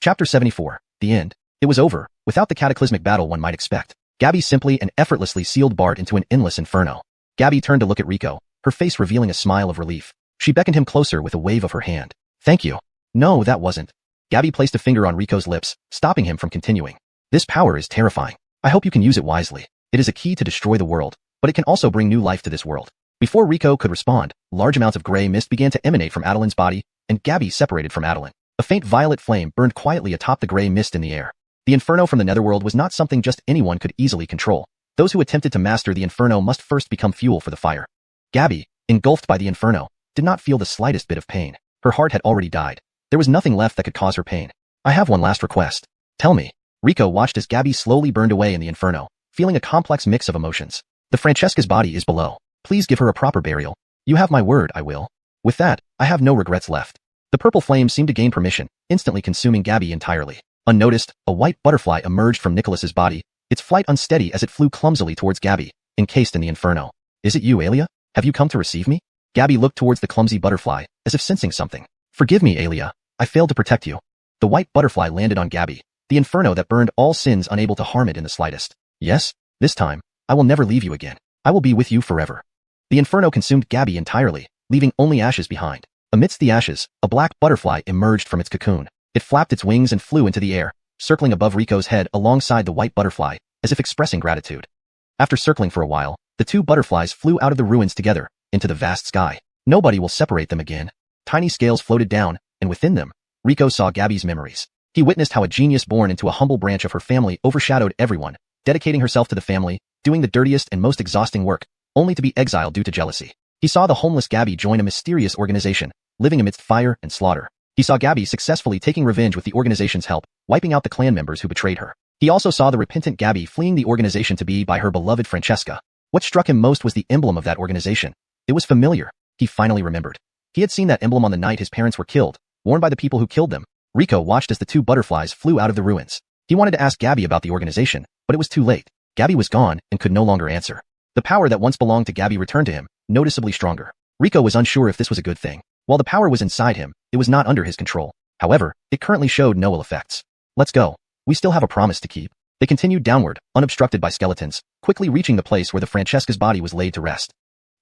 Chapter 74. The End. It was over, without the cataclysmic battle one might expect. Gabby simply and effortlessly sealed Bart into an endless inferno. Gabby turned to look at Rico, her face revealing a smile of relief. She beckoned him closer with a wave of her hand. Thank you. No, that wasn't. Gabby placed a finger on Rico's lips, stopping him from continuing. This power is terrifying. I hope you can use it wisely. It is a key to destroy the world, but it can also bring new life to this world. Before Rico could respond, large amounts of gray mist began to emanate from Adeline's body, and Gabby separated from Adeline. A faint violet flame burned quietly atop the gray mist in the air. The inferno from the netherworld was not something just anyone could easily control. Those who attempted to master the inferno must first become fuel for the fire. Gabby, engulfed by the inferno, did not feel the slightest bit of pain. Her heart had already died. There was nothing left that could cause her pain. I have one last request. Tell me. Rico watched as Gabby slowly burned away in the inferno, feeling a complex mix of emotions. The Francesca's body is below. Please give her a proper burial. You have my word, I will. With that, I have no regrets left. The purple flame seemed to gain permission, instantly consuming Gabby entirely. Unnoticed, a white butterfly emerged from Nicholas's body, its flight unsteady as it flew clumsily towards Gabby, encased in the inferno. Is it you, Alia? Have you come to receive me? Gabby looked towards the clumsy butterfly, as if sensing something. Forgive me, Alia. I failed to protect you. The white butterfly landed on Gabby, the inferno that burned all sins unable to harm it in the slightest. Yes, this time, I will never leave you again. I will be with you forever. The inferno consumed Gabby entirely, leaving only ashes behind. Amidst the ashes, a black butterfly emerged from its cocoon. It flapped its wings and flew into the air, circling above Rico's head alongside the white butterfly, as if expressing gratitude. After circling for a while, the two butterflies flew out of the ruins together, into the vast sky. Nobody will separate them again. Tiny scales floated down, and within them, Rico saw Gabby's memories. He witnessed how a genius born into a humble branch of her family overshadowed everyone, dedicating herself to the family, doing the dirtiest and most exhausting work, only to be exiled due to jealousy. He saw the homeless Gabby join a mysterious organization, living amidst fire and slaughter. He saw Gabby successfully taking revenge with the organization's help, wiping out the clan members who betrayed her. He also saw the repentant Gabby fleeing the organization to be by her beloved Francesca. What struck him most was the emblem of that organization. It was familiar. He finally remembered. He had seen that emblem on the night his parents were killed, worn by the people who killed them. Rico watched as the two butterflies flew out of the ruins. He wanted to ask Gabby about the organization, but it was too late. Gabby was gone and could no longer answer. The power that once belonged to Gabby returned to him, noticeably stronger. Rico was unsure if this was a good thing. While the power was inside him, it was not under his control. However, it currently showed no ill effects. Let's go. We still have a promise to keep. They continued downward, unobstructed by skeletons, quickly reaching the place where the Francesca's body was laid to rest.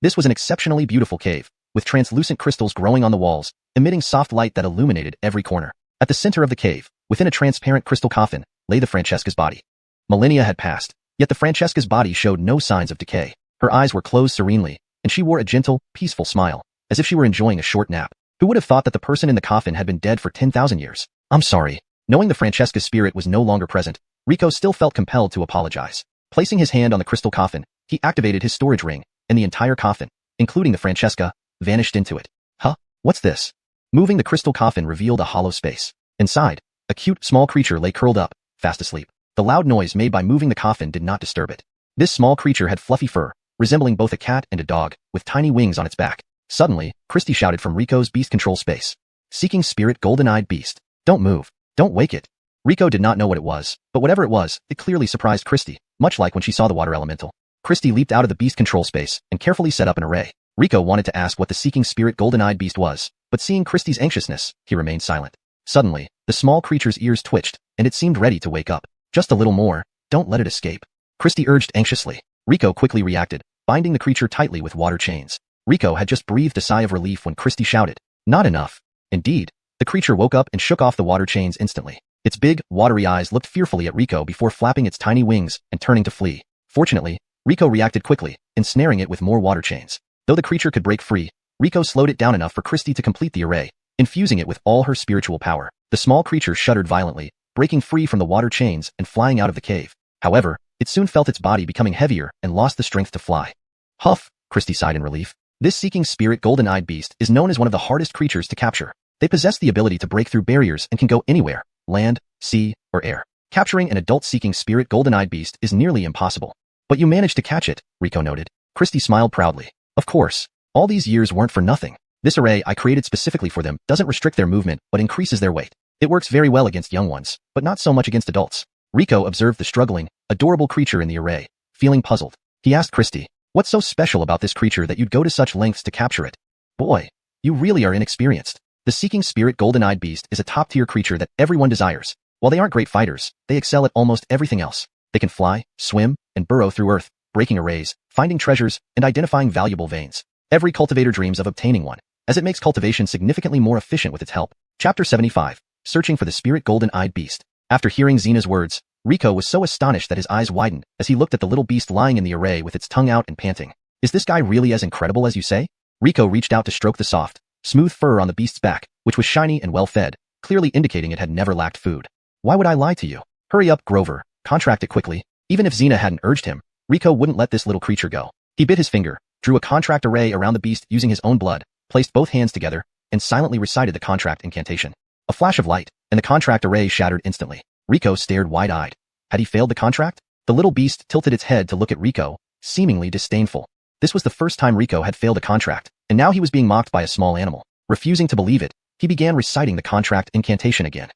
This was an exceptionally beautiful cave, with translucent crystals growing on the walls, emitting soft light that illuminated every corner. At the center of the cave, within a transparent crystal coffin, lay the Francesca's body. Millennia had passed, yet the Francesca's body showed no signs of decay. Her eyes were closed serenely, and she wore a gentle, peaceful smile, as if she were enjoying a short nap. Who would have thought that the person in the coffin had been dead for 10,000 years? I'm sorry. Knowing the Francesca's spirit was no longer present, Rico still felt compelled to apologize. Placing his hand on the crystal coffin, he activated his storage ring, and the entire coffin, including the Francesca, vanished into it. Huh? What's this? Moving the crystal coffin revealed a hollow space. Inside, a cute, small creature lay curled up, fast asleep. The loud noise made by moving the coffin did not disturb it. This small creature had fluffy fur, resembling both a cat and a dog, with tiny wings on its back. Suddenly, Christy shouted from Rico's beast control space. Seeking spirit golden-eyed beast. Don't move. Don't wake it. Rico did not know what it was, but whatever it was, it clearly surprised Christy, much like when she saw the water elemental. Christy leaped out of the beast control space and carefully set up an array. Rico wanted to ask what the seeking spirit golden-eyed beast was, but seeing Christy's anxiousness, he remained silent. Suddenly, the small creature's ears twitched, and it seemed ready to wake up. Just a little more. Don't let it escape. Christy urged anxiously. Rico quickly reacted, binding the creature tightly with water chains. Rico had just breathed a sigh of relief when Christy shouted, "Not enough." Indeed, the creature woke up and shook off the water chains instantly. Its big, watery eyes looked fearfully at Rico before flapping its tiny wings and turning to flee. Fortunately, Rico reacted quickly, ensnaring it with more water chains. Though the creature could break free, Rico slowed it down enough for Christy to complete the array, infusing it with all her spiritual power. The small creature shuddered violently, breaking free from the water chains and flying out of the cave. However, it soon felt its body becoming heavier and lost the strength to fly. Huff, Christy sighed in relief. This seeking spirit golden-eyed beast is known as one of the hardest creatures to capture. They possess the ability to break through barriers and can go anywhere, land, sea, or air. Capturing an adult-seeking spirit golden-eyed beast is nearly impossible. But you managed to catch it, Rico noted. Christy smiled proudly. Of course. All these years weren't for nothing. This array I created specifically for them doesn't restrict their movement but increases their weight. It works very well against young ones, but not so much against adults. Rico observed the struggling, adorable creature in the array, feeling puzzled. He asked Christy, what's so special about this creature that you'd go to such lengths to capture it? Boy, you really are inexperienced. The seeking spirit golden-eyed beast is a top-tier creature that everyone desires. While they aren't great fighters, they excel at almost everything else. They can fly, swim, and burrow through earth, breaking arrays, finding treasures, and identifying valuable veins. Every cultivator dreams of obtaining one, as it makes cultivation significantly more efficient with its help. Chapter 75. Searching for the spirit golden-eyed beast. After hearing Xena's words, Rico was so astonished that his eyes widened as he looked at the little beast lying in the array with its tongue out and panting. Is this guy really as incredible as you say? Rico reached out to stroke the soft, smooth fur on the beast's back, which was shiny and well-fed, clearly indicating it had never lacked food. Why would I lie to you? Hurry up, Grover, contract it quickly. Even if Xena hadn't urged him, Rico wouldn't let this little creature go. He bit his finger, drew a contract array around the beast using his own blood, placed both hands together, and silently recited the contract incantation. A flash of light, and the contract array shattered instantly. Rico stared wide-eyed. Had he failed the contract? The little beast tilted its head to look at Rico, seemingly disdainful. This was the first time Rico had failed a contract, and now he was being mocked by a small animal. Refusing to believe it, he began reciting the contract incantation again.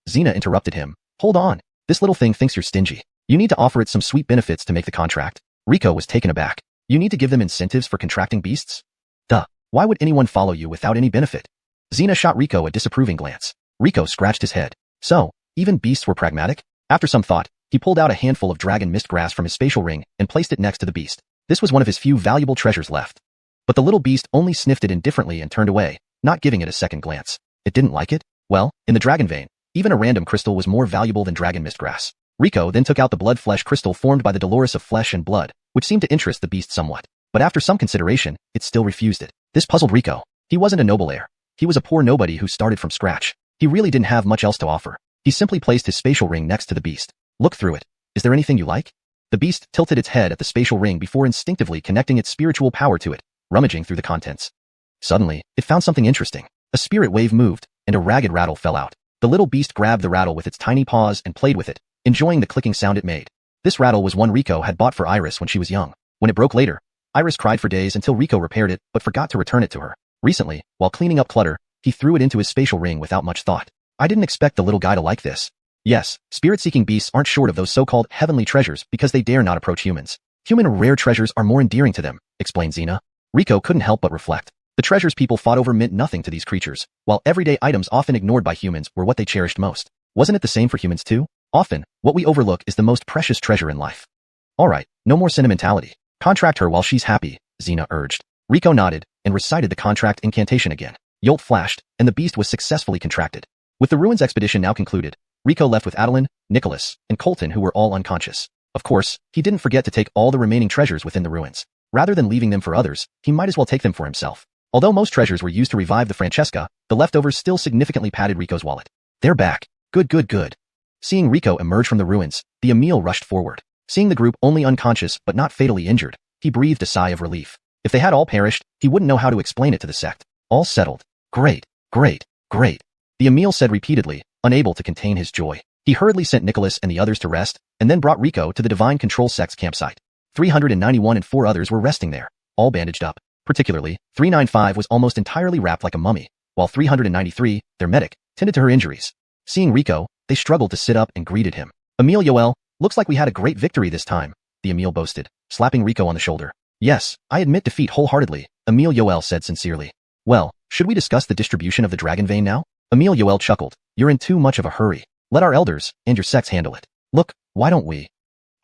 Xena interrupted him. Hold on. This little thing thinks you're stingy. You need to offer it some sweet benefits to make the contract. Rico was taken aback. You need to give them incentives for contracting beasts? Duh. Why would anyone follow you without any benefit? Xena shot Rico a disapproving glance. Rico scratched his head. So, even beasts were pragmatic? After some thought, he pulled out a handful of dragon mist grass from his spatial ring and placed it next to the beast. This was one of his few valuable treasures left. But the little beast only sniffed it indifferently and turned away, not giving it a second glance. It didn't like it? Well, in the dragon vein, even a random crystal was more valuable than dragon mist grass. Rico then took out the blood flesh crystal formed by the Dolores of flesh and blood, which seemed to interest the beast somewhat. But after some consideration, it still refused it. This puzzled Rico. He wasn't a noble heir. He was a poor nobody who started from scratch. He really didn't have much else to offer. He simply placed his spatial ring next to the beast. Look through it. Is there anything you like? The beast tilted its head at the spatial ring before instinctively connecting its spiritual power to it, rummaging through the contents. Suddenly, it found something interesting. A spirit wave moved, and a ragged rattle fell out. The little beast grabbed the rattle with its tiny paws and played with it, enjoying the clicking sound it made. This rattle was one Rico had bought for Iris when she was young. When it broke later, Iris cried for days until Rico repaired it but forgot to return it to her. Recently, while cleaning up clutter, he threw it into his spatial ring without much thought. I didn't expect the little guy to like this. Yes, spirit-seeking beasts aren't short of those so-called heavenly treasures because they dare not approach humans. Human rare treasures are more endearing to them, explained Xena. Rico couldn't help but reflect. The treasures people fought over meant nothing to these creatures, while everyday items often ignored by humans were what they cherished most. Wasn't it the same for humans too? Often, what we overlook is the most precious treasure in life. Alright, no more sentimentality. Contract her while she's happy, Xena urged. Rico nodded and recited the contract incantation again. Yolt flashed, and the beast was successfully contracted. With the ruins expedition now concluded, Rico left with Adeline, Nicholas, and Colton who were all unconscious. Of course, he didn't forget to take all the remaining treasures within the ruins. Rather than leaving them for others, he might as well take them for himself. Although most treasures were used to revive the Francesca, the leftovers still significantly padded Rico's wallet. They're back. Good, good, good. Seeing Rico emerge from the ruins, the Emil rushed forward. Seeing the group only unconscious but not fatally injured, he breathed a sigh of relief. If they had all perished, he wouldn't know how to explain it to the sect. All settled. Great, great, great. The Emil said repeatedly, unable to contain his joy. He hurriedly sent Nicholas and the others to rest, and then brought Rico to the Divine Control Sect's campsite. 391 and 4 others were resting there, all bandaged up. Particularly, 395 was almost entirely wrapped like a mummy, while 393, their medic, tended to her injuries. Seeing Rico, they struggled to sit up and greeted him. Emil Yoel, looks like we had a great victory this time, the Emil boasted, slapping Rico on the shoulder. Yes, I admit defeat wholeheartedly, Emil Yoel said sincerely. Well, should we discuss the distribution of the dragon vein now? Emil Yoel chuckled. You're in too much of a hurry. Let our elders and your sects handle it. Look, why don't we?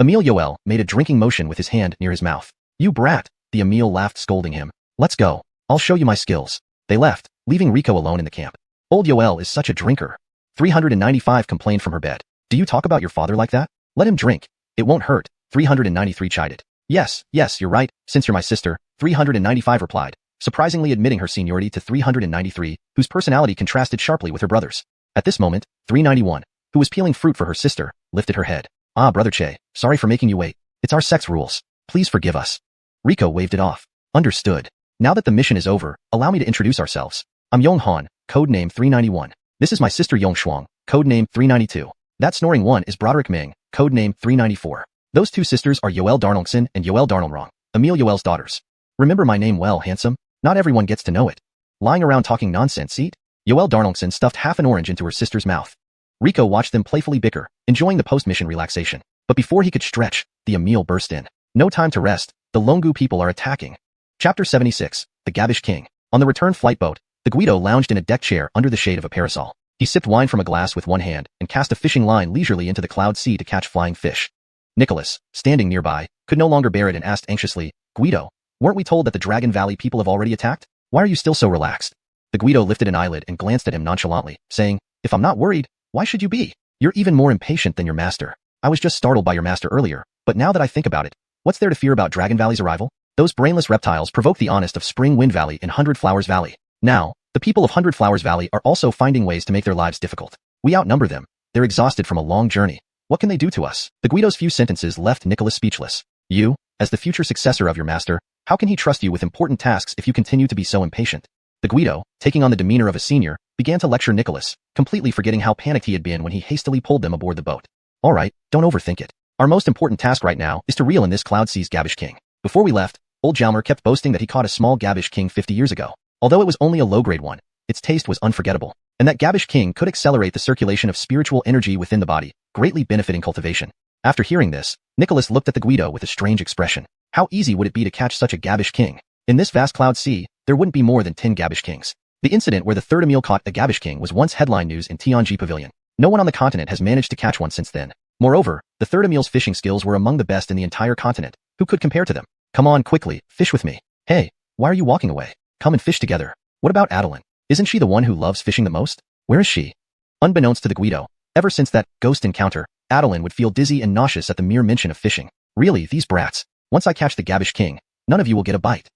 Emil Yoel made a drinking motion with his hand near his mouth. You brat, the Emil laughed, scolding him. Let's go. I'll show you my skills. They left, leaving Rico alone in the camp. Old Yoel is such a drinker. 395 complained from her bed. Do you talk about your father like that? Let him drink. It won't hurt, 393 chided. Yes, you're right, since you're my sister, 395 replied, surprisingly admitting her seniority to 393, whose personality contrasted sharply with her brother's. At this moment, 391, who was peeling fruit for her sister, lifted her head. Ah, Brother Che, sorry for making you wait. It's our sect's rules. Please forgive us. Rico waved it off. Understood. Now that the mission is over, allow me to introduce ourselves. I'm Xuanhuan, codename 391. This is my sister Xuanxuan, codename 392. That snoring one is Broderick Ming, codename 394. Those two sisters are Yoel Darnelson and Yoel Darnelrong, Emile Yoel's daughters. Remember my name well, handsome? Not everyone gets to know it. Lying around talking nonsense, eat? Yoel Darnelson stuffed half an orange into her sister's mouth. Rico watched them playfully bicker, enjoying the post-mission relaxation. But before he could stretch, the Emile burst in. No time to rest, the Longu people are attacking. Chapter 76, The Gabish King. On the return flight boat, the Guido lounged in a deck chair under the shade of a parasol. He sipped wine from a glass with one hand and cast a fishing line leisurely into the cloud sea to catch flying fish. Nicholas, standing nearby, could no longer bear it and asked anxiously, Guido, weren't we told that the Dragon Valley people have already attacked? Why are you still so relaxed? The Guido lifted an eyelid and glanced at him nonchalantly, saying, if I'm not worried, why should you be? You're even more impatient than your master. I was just startled by your master earlier, but now that I think about it, what's there to fear about Dragon Valley's arrival? Those brainless reptiles provoke the honest of Spring Wind Valley and Hundred Flowers Valley. Now, the people of Hundred Flowers Valley are also finding ways to make their lives difficult. We outnumber them. They're exhausted from a long journey. What can they do to us? The Guido's few sentences left Nicholas speechless. You, as the future successor of your master, how can he trust you with important tasks if you continue to be so impatient? The Guido, taking on the demeanor of a senior, began to lecture Nicholas, completely forgetting how panicked he had been when he hastily pulled them aboard the boat. All right, don't overthink it. Our most important task right now is to reel in this Cloud Sea's Gabish King. Before we left, old Jalmer kept boasting that he caught a small Gabish King 50 years ago. Although it was only a low-grade one, its taste was unforgettable, and that Gabish King could accelerate the circulation of spiritual energy within the body, greatly benefiting cultivation. After hearing this, Nicholas looked at the Guido with a strange expression. How easy would it be to catch such a Gabish King? In this vast Cloud Sea, there wouldn't be more than 10 Gabish Kings. The incident where the third Emile caught a Gabish King was once headline news in Tianji Pavilion. No one on the continent has managed to catch one since then. Moreover, the third Emile's fishing skills were among the best in the entire continent. Who could compare to them? Come on quickly, fish with me. Hey, why are you walking away? Come and fish together. What about Adeline? Isn't she the one who loves fishing the most? Where is she? Unbeknownst to the Guido, ever since that ghost encounter, Adeline would feel dizzy and nauseous at the mere mention of fishing. Really, these brats. Once I catch the Gabish King, none of you will get a bite.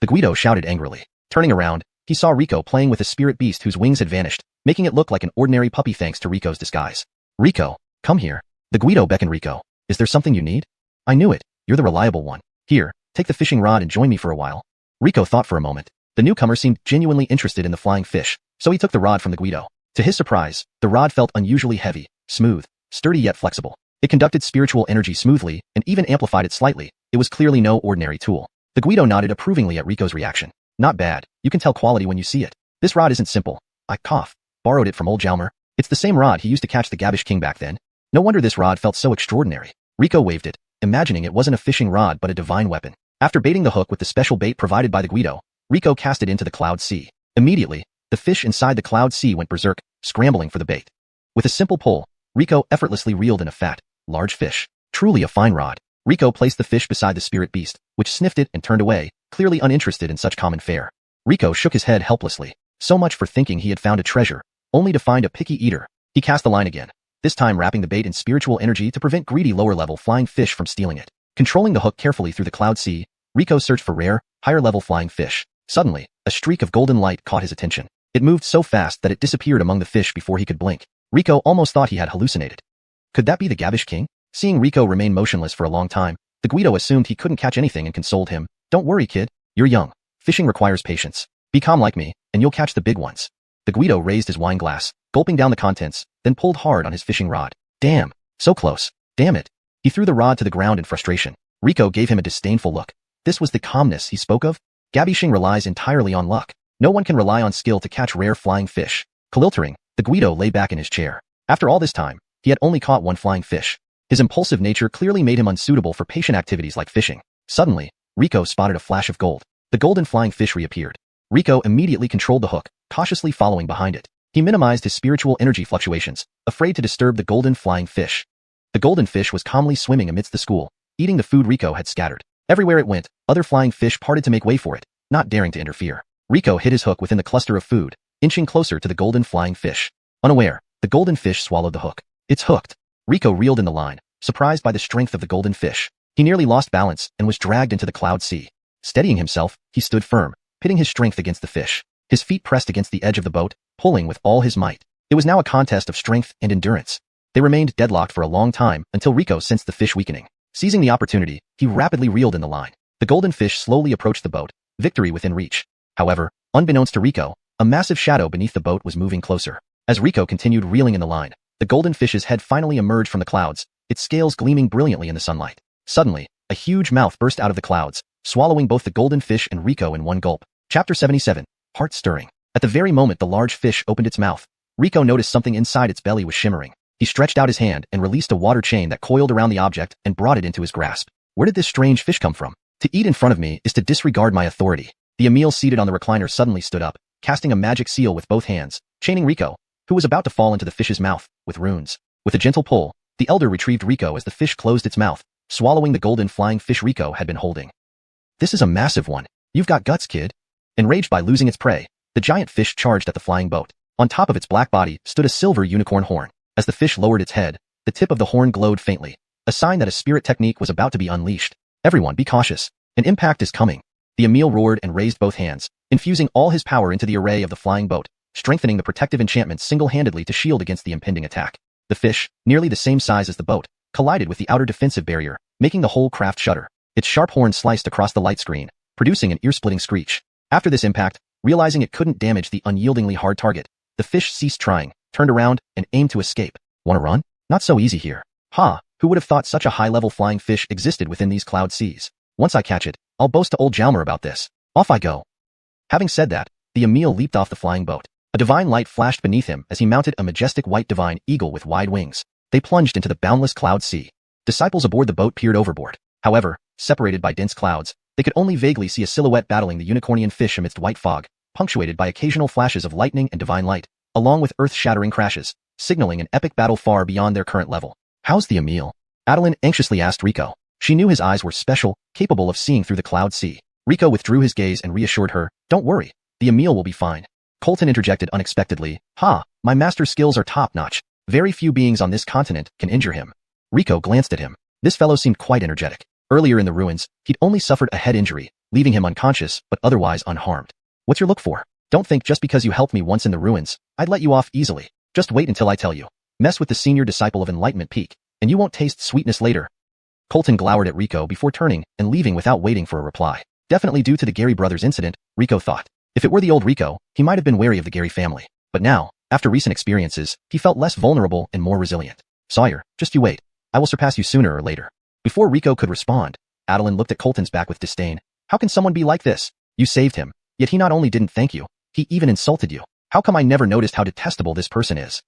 The Guido shouted angrily. Turning around, he saw Rico playing with a spirit beast whose wings had vanished, making it look like an ordinary puppy thanks to Rico's disguise. Rico, come here. The Guido beckoned Rico. Is there something you need? I knew it. You're the reliable one. Here, take the fishing rod and join me for a while. Rico thought for a moment. The newcomer seemed genuinely interested in the flying fish, so he took the rod from the Guido. To his surprise, the rod felt unusually heavy, smooth, sturdy yet flexible. It conducted spiritual energy smoothly and even amplified it slightly. It was clearly no ordinary tool. The Guido nodded approvingly at Rico's reaction. Not bad. You can tell quality when you see it. This rod isn't simple. I borrowed it from old Jalmer. It's the same rod he used to catch the Gabish King back then. No wonder this rod felt so extraordinary. Rico waved it, imagining it wasn't a fishing rod but a divine weapon. After baiting the hook with the special bait provided by the Guido, Rico cast it into the Cloud Sea. Immediately, the fish inside the Cloud Sea went berserk, scrambling for the bait. With a simple pull, Rico effortlessly reeled in a fat, large fish. Truly a fine rod. Rico placed the fish beside the spirit beast, which sniffed it and turned away, clearly uninterested in such common fare. Rico shook his head helplessly. So much for thinking he had found a treasure, only to find a picky eater. He cast the line again, this time wrapping the bait in spiritual energy to prevent greedy lower-level flying fish from stealing it. Controlling the hook carefully through the Cloud Sea, Rico searched for rare, higher-level flying fish. Suddenly, a streak of golden light caught his attention. It moved so fast that it disappeared among the fish before he could blink. Rico almost thought he had hallucinated. Could that be the Gabish King? Seeing Rico remain motionless for a long time, the Guido assumed he couldn't catch anything and consoled him. Don't worry, kid. You're young. Fishing requires patience. Be calm like me, and you'll catch the big ones. The Guido raised his wine glass, gulping down the contents, then pulled hard on his fishing rod. Damn. So close. Damn it. He threw the rod to the ground in frustration. Rico gave him a disdainful look. This was the calmness he spoke of? Gabishing relies entirely on luck. No one can rely on skill to catch rare flying fish. Kililtering, the Guido lay back in his chair. After all this time, he had only caught one flying fish. His impulsive nature clearly made him unsuitable for patient activities like fishing. Suddenly, Rico spotted a flash of gold. The golden flying fish reappeared. Rico immediately controlled the hook, cautiously following behind it. He minimized his spiritual energy fluctuations, afraid to disturb the golden flying fish. The golden fish was calmly swimming amidst the school, eating the food Rico had scattered. Everywhere it went, other flying fish parted to make way for it, not daring to interfere. Rico hid his hook within the cluster of food, inching closer to the golden flying fish. Unaware, the golden fish swallowed the hook. It's hooked. Rico reeled in the line, surprised by the strength of the golden fish. He nearly lost balance and was dragged into the Cloud Sea. Steadying himself, he stood firm, pitting his strength against the fish. His feet pressed against the edge of the boat, pulling with all his might. It was now a contest of strength and endurance. They remained deadlocked for a long time until Rico sensed the fish weakening. Seizing the opportunity, he rapidly reeled in the line. The golden fish slowly approached the boat, victory within reach. However, unbeknownst to Rico, a massive shadow beneath the boat was moving closer. As Rico continued reeling in the line, The golden fish's head finally emerged from the clouds, its scales gleaming brilliantly in the sunlight. Suddenly, a huge mouth burst out of the clouds, swallowing both the golden fish and Rico in one gulp. Chapter 77. Heart-stirring. At the very moment the large fish opened its mouth, Rico noticed something inside its belly was shimmering. He stretched out his hand and released a water chain that coiled around the object and brought it into his grasp. Where did this strange fish come from? To eat in front of me is to disregard my authority. The Emil seated on the recliner suddenly stood up, casting a magic seal with both hands, chaining Rico, who was about to fall into the fish's mouth, with runes. With a gentle pull, the elder retrieved Rico as the fish closed its mouth, swallowing the golden flying fish Rico had been holding. This is a massive one. You've got guts, kid. Enraged by losing its prey, the giant fish charged at the flying boat. On top of its black body stood a silver unicorn horn. As the fish lowered its head, the tip of the horn glowed faintly, a sign that a spirit technique was about to be unleashed. Everyone be cautious. An impact is coming. The Emil roared and raised both hands, infusing all his power into the array of the flying boat, strengthening the protective enchantment single-handedly to shield against the impending attack. The fish, nearly the same size as the boat, collided with the outer defensive barrier, making the whole craft shudder. Its sharp horn sliced across the light screen, producing an ear-splitting screech. After this impact, realizing it couldn't damage the unyieldingly hard target, the fish ceased trying, turned around, and aimed to escape. Wanna run? Not so easy here. Ha! Who would have thought such a high-level flying fish existed within these cloud seas? Once I catch it, I'll boast to old Jalmer about this. Off I go. Having said that, the Emil leaped off the flying boat. A divine light flashed beneath him as he mounted a majestic white divine eagle with wide wings. They plunged into the boundless cloud sea. Disciples aboard the boat peered overboard. However, separated by dense clouds, they could only vaguely see a silhouette battling the unicornian fish amidst white fog, punctuated by occasional flashes of lightning and divine light, along with earth-shattering crashes, signaling an epic battle far beyond their current level. How's the Emil? Adeline anxiously asked Rico. She knew his eyes were special, capable of seeing through the cloud sea. Rico withdrew his gaze and reassured her, "Don't worry, the Emil will be fine." Colton interjected unexpectedly, my master's skills are top-notch. Very few beings on this continent can injure him." Rico glanced at him. This fellow seemed quite energetic. Earlier in the ruins, he'd only suffered a head injury, leaving him unconscious but otherwise unharmed. "What's your look for? Don't think just because you helped me once in the ruins, I'd let you off easily. Just wait until I tell you. Mess with the senior disciple of Enlightenment Peak, and you won't taste sweetness later." Colton glowered at Rico before turning and leaving without waiting for a reply. Definitely due to the Gary brothers incident, Rico thought. If it were the old Rico, he might have been wary of the Gary family. But now, after recent experiences, he felt less vulnerable and more resilient. "Sawyer, just you wait. I will surpass you sooner or later." Before Rico could respond, Adeline looked at Colton's back with disdain. "How can someone be like this? You saved him, yet he not only didn't thank you, he even insulted you. How come I never noticed how detestable this person is?"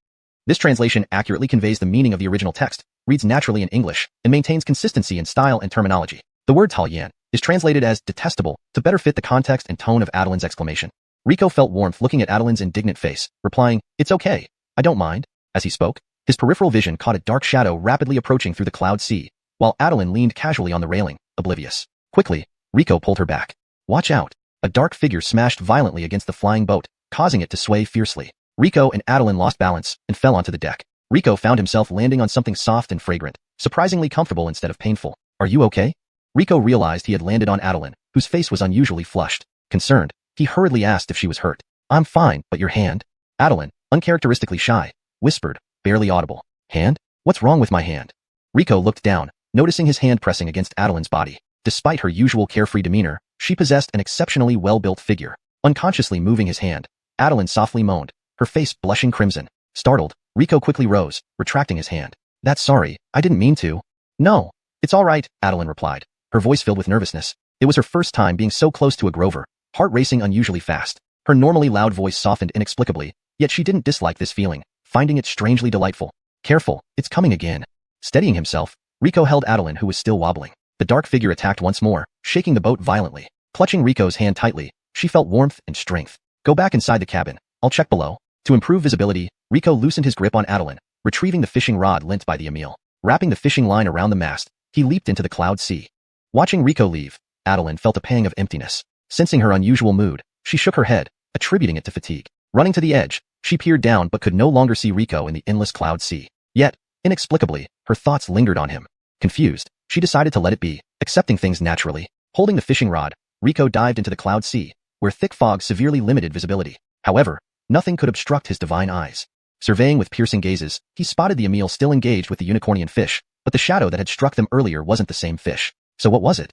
This translation accurately conveys the meaning of the original text, reads naturally in English, and maintains consistency in style and terminology. The word Talyan is translated as detestable to better fit the context and tone of Adeline's exclamation. Rico felt warmth looking at Adeline's indignant face, replying, "It's okay. I don't mind." As he spoke, his peripheral vision caught a dark shadow rapidly approaching through the cloud sea, while Adeline leaned casually on the railing, oblivious. Quickly, Rico pulled her back. "Watch out." A dark figure smashed violently against the flying boat, causing it to sway fiercely. Rico and Adeline lost balance and fell onto the deck. Rico found himself landing on something soft and fragrant, surprisingly comfortable instead of painful. "Are you okay?" Rico realized he had landed on Adeline, whose face was unusually flushed. Concerned, he hurriedly asked if she was hurt. "I'm fine, but your hand?" Adeline, uncharacteristically shy, whispered, barely audible. "Hand? What's wrong with my hand?" Rico looked down, noticing his hand pressing against Adeline's body. Despite her usual carefree demeanor, she possessed an exceptionally well-built figure. Unconsciously moving his hand, Adeline softly moaned, her face blushing crimson. Startled, Rico quickly rose, retracting his hand. "That's sorry, I didn't mean to." "No, it's all right," Adeline replied, her voice filled with nervousness. It was her first time being so close to a Grover, heart racing unusually fast. Her normally loud voice softened inexplicably, yet she didn't dislike this feeling, finding it strangely delightful. "Careful, it's coming again." Steadying himself, Rico held Adeline, who was still wobbling. The dark figure attacked once more, shaking the boat violently. Clutching Rico's hand tightly, she felt warmth and strength. "Go back inside the cabin. I'll check below." To improve visibility, Rico loosened his grip on Adeline, retrieving the fishing rod lent by the Emil. Wrapping the fishing line around the mast, he leaped into the cloud sea. Watching Rico leave, Adeline felt a pang of emptiness. Sensing her unusual mood, she shook her head, attributing it to fatigue. Running to the edge, she peered down but could no longer see Rico in the endless cloud sea. Yet, inexplicably, her thoughts lingered on him. Confused, she decided to let it be, accepting things naturally. Holding the fishing rod, Rico dived into the cloud sea, where thick fog severely limited visibility. However, nothing could obstruct his divine eyes. Surveying with piercing gazes, he spotted the Emil still engaged with the unicornian fish, but the shadow that had struck them earlier wasn't the same fish. So what was it?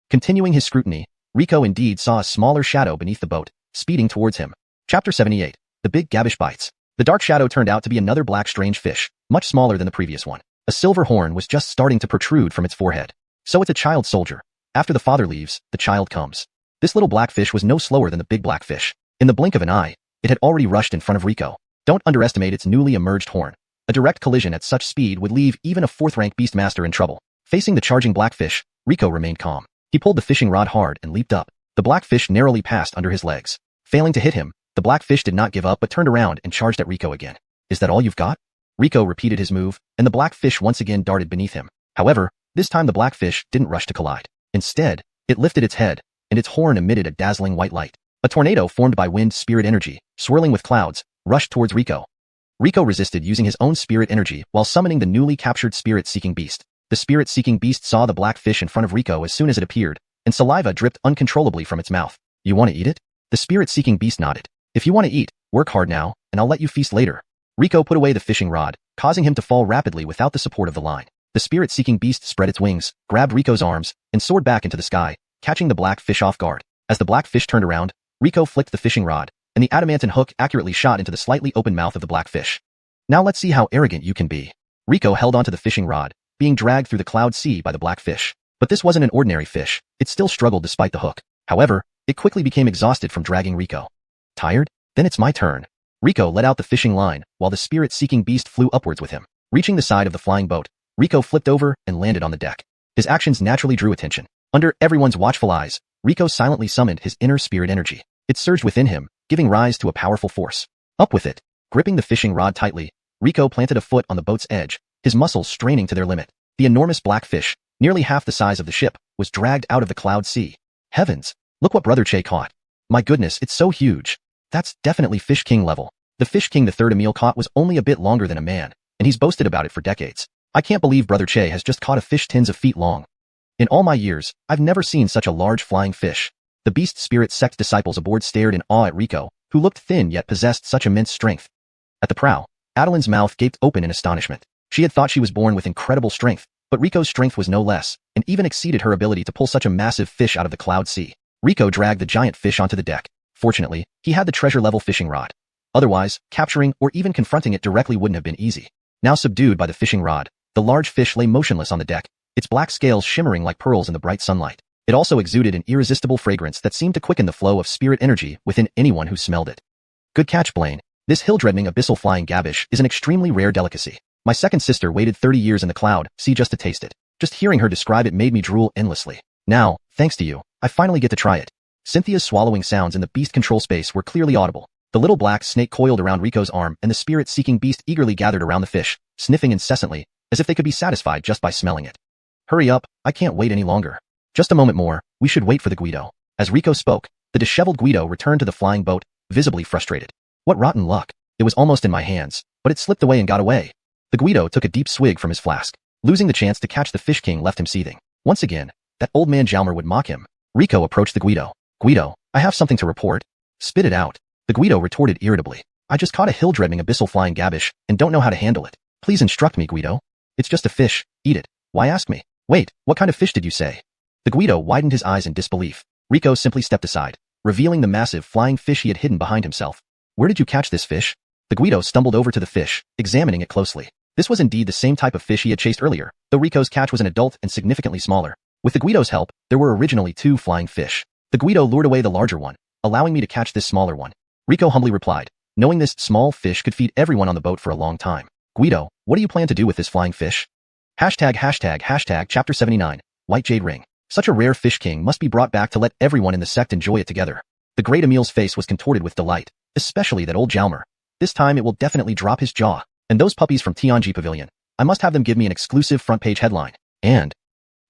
Continuing his scrutiny, Rico indeed saw a smaller shadow beneath the boat, speeding towards him. Chapter 78. The Big Gabish Bites. The dark shadow turned out to be another black strange fish, much smaller than the previous one. A silver horn was just starting to protrude from its forehead. So it's a child soldier. After the father leaves, the child comes. This little black fish was no slower than the big black fish. In the blink of an eye, it had already rushed in front of Rico. Don't underestimate its newly emerged horn. A direct collision at such speed would leave even a 4th-rank Beastmaster in trouble. Facing the charging blackfish, Rico remained calm. He pulled the fishing rod hard and leaped up. The blackfish narrowly passed under his legs. Failing to hit him, the blackfish did not give up but turned around and charged at Rico again. Is that all you've got? Rico repeated his move, and the blackfish once again darted beneath him. However, this time the blackfish didn't rush to collide. Instead, it lifted its head, and its horn emitted a dazzling white light. A tornado formed by wind spirit energy, swirling with clouds, rushed towards Rico. Rico resisted using his own spirit energy while summoning the newly captured spirit-seeking beast. The spirit-seeking beast saw the black fish in front of Rico as soon as it appeared, and saliva dripped uncontrollably from its mouth. You want to eat it? The spirit-seeking beast nodded. If you want to eat, work hard now, and I'll let you feast later. Rico put away the fishing rod, causing him to fall rapidly without the support of the line. The spirit-seeking beast spread its wings, grabbed Rico's arms, and soared back into the sky, catching the black fish off guard. As the black fish turned around, Rico flicked the fishing rod, and the adamantine hook accurately shot into the slightly open mouth of the black fish. Now let's see how arrogant you can be. Rico held onto the fishing rod, being dragged through the cloud sea by the black fish. But this wasn't an ordinary fish. It still struggled despite the hook. However, it quickly became exhausted from dragging Rico. Tired? Then it's my turn. Rico let out the fishing line, while the spirit-seeking beast flew upwards with him. Reaching the side of the flying boat, Rico flipped over and landed on the deck. His actions naturally drew attention. Under everyone's watchful eyes, Rico silently summoned his inner spirit energy. It surged within him, giving rise to a powerful force. Up with it. Gripping the fishing rod tightly, Rico planted a foot on the boat's edge, his muscles straining to their limit. The enormous black fish, nearly half the size of the ship, was dragged out of the cloud sea. Heavens! Look what Brother Che caught. My goodness, it's so huge. That's definitely Fish King level. The Fish King the third Emil caught was only a bit longer than a man, and he's boasted about it for decades. I can't believe Brother Che has just caught a fish tens of feet long. In all my years, I've never seen such a large flying fish. The Beast Spirit Sect disciples aboard stared in awe at Rico, who looked thin yet possessed such immense strength. At the prow, Adeline's mouth gaped open in astonishment. She had thought she was born with incredible strength, but Rico's strength was no less, and even exceeded her ability to pull such a massive fish out of the cloud sea. Rico dragged the giant fish onto the deck. Fortunately, he had the treasure-level fishing rod. Otherwise, capturing or even confronting it directly wouldn't have been easy. Now subdued by the fishing rod, the large fish lay motionless on the deck, its black scales shimmering like pearls in the bright sunlight. It also exuded an irresistible fragrance that seemed to quicken the flow of spirit energy within anyone who smelled it. Good catch, Blaine. This hill-dreading abyssal flying gabish is an extremely rare delicacy. My second sister waited 30 years in the cloud, sea just to taste it. Just hearing her describe it made me drool endlessly. Now, thanks to you, I finally get to try it. Cynthia's swallowing sounds in the beast control space were clearly audible. The little black snake coiled around Rico's arm and the spirit-seeking beast eagerly gathered around the fish, sniffing incessantly, as if they could be satisfied just by smelling it. Hurry up, I can't wait any longer. Just a moment more, we should wait for the Guido. As Rico spoke, the disheveled Guido returned to the flying boat, visibly frustrated. What rotten luck. It was almost in my hands, but it slipped away and got away. The Guido took a deep swig from his flask. Losing the chance to catch the Fish King left him seething. Once again, that old man Jalmer would mock him. Rico approached the Guido. Guido, I have something to report. Spit it out. The Guido retorted irritably. I just caught a hill-dreading abyssal flying gabish and don't know how to handle it. Please instruct me, Guido. It's just a fish. Eat it. Why ask me? Wait, what kind of fish did you say? The Guido widened his eyes in disbelief. Rico simply stepped aside, revealing the massive flying fish he had hidden behind himself. Where did you catch this fish? The Guido stumbled over to the fish, examining it closely. This was indeed the same type of fish he had chased earlier, though Rico's catch was an adult and significantly smaller. With the Guido's help, there were originally 2 flying fish. The Guido lured away the larger one, allowing me to catch this smaller one. Rico humbly replied, knowing this small fish could feed everyone on the boat for a long time. Guido, what do you plan to do with this flying fish? ####Chapter 79, White Jade Ring. Such a rare Fish King must be brought back to let everyone in the sect enjoy it together. The great Emil's face was contorted with delight, especially that old Jalmer. This time it will definitely drop his jaw. And those puppies from Tianji Pavilion, I must have them give me an exclusive front-page headline. And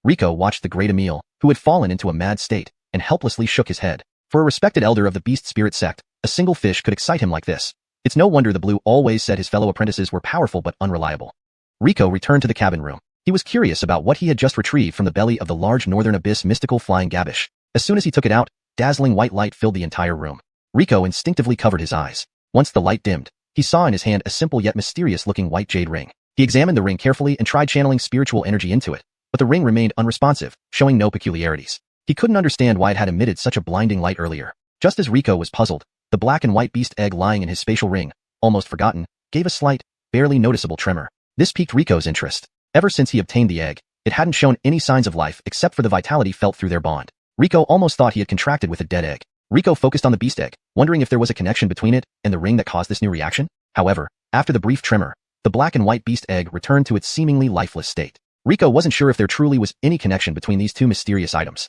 Rico watched the great Emil, who had fallen into a mad state, and helplessly shook his head. For a respected elder of the Beast Spirit Sect, a single fish could excite him like this. It's no wonder the Blue always said his fellow apprentices were powerful but unreliable. Rico returned to the cabin room. He was curious about what he had just retrieved from the belly of the large northern abyss mystical flying gabish. As soon as he took it out, dazzling white light filled the entire room. Rico instinctively covered his eyes. Once the light dimmed, he saw in his hand a simple yet mysterious-looking white jade ring. He examined the ring carefully and tried channeling spiritual energy into it, but the ring remained unresponsive, showing no peculiarities. He couldn't understand why it had emitted such a blinding light earlier. Just as Rico was puzzled, the black and white beast egg lying in his spatial ring almost forgotten, gave a slight, barely noticeable tremor. This piqued Rico's interest. Ever since he obtained the egg, it hadn't shown any signs of life except for the vitality felt through their bond. Rico almost thought he had contracted with a dead egg. Rico focused on the beast egg, wondering if there was a connection between it and the ring that caused this new reaction. However, after the brief tremor, the black and white beast egg returned to its seemingly lifeless state. Rico wasn't sure if there truly was any connection between these two mysterious items.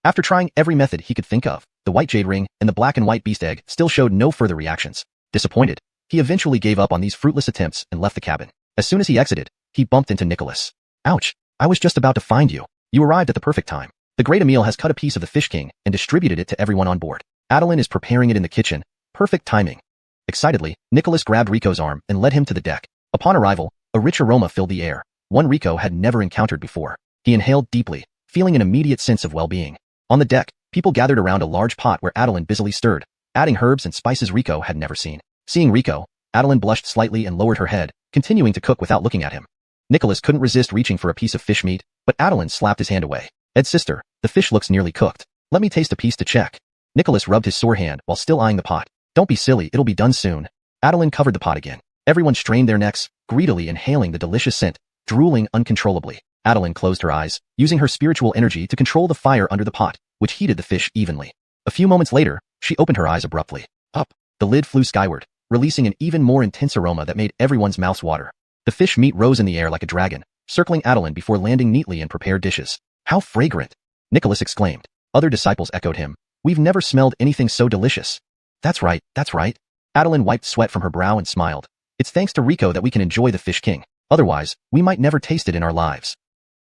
After trying every method he could think of, the white jade ring and the black and white beast egg still showed no further reactions. Disappointed, he eventually gave up on these fruitless attempts and left the cabin. As soon as he exited, he bumped into Nicholas. Ouch! I was just about to find you. You arrived at the perfect time. The great Emil has cut a piece of the Fish King and distributed it to everyone on board. Adeline is preparing it in the kitchen. Perfect timing. Excitedly, Nicholas grabbed Rico's arm and led him to the deck. Upon arrival, a rich aroma filled the air, one Rico had never encountered before. He inhaled deeply, feeling an immediate sense of well-being. On the deck, people gathered around a large pot where Adeline busily stirred, adding herbs and spices Rico had never seen. Seeing Rico, Adeline blushed slightly and lowered her head, continuing to cook without looking at him. Nicholas couldn't resist reaching for a piece of fish meat, but Adeline slapped his hand away. Ed's sister, the fish looks nearly cooked. Let me taste a piece to check. Nicholas rubbed his sore hand while still eyeing the pot. Don't be silly, it'll be done soon. Adeline covered the pot again. Everyone strained their necks, greedily inhaling the delicious scent, drooling uncontrollably. Adeline closed her eyes, using her spiritual energy to control the fire under the pot, which heated the fish evenly. A few moments later, she opened her eyes abruptly. Up. The lid flew skyward, releasing an even more intense aroma that made everyone's mouths water. The fish meat rose in the air like a dragon, circling Adeline before landing neatly in prepared dishes. How fragrant! Nicholas exclaimed. Other disciples echoed him. We've never smelled anything so delicious. That's right, that's right. Adeline wiped sweat from her brow and smiled. It's thanks to Rico that we can enjoy the Fish King. Otherwise, we might never taste it in our lives.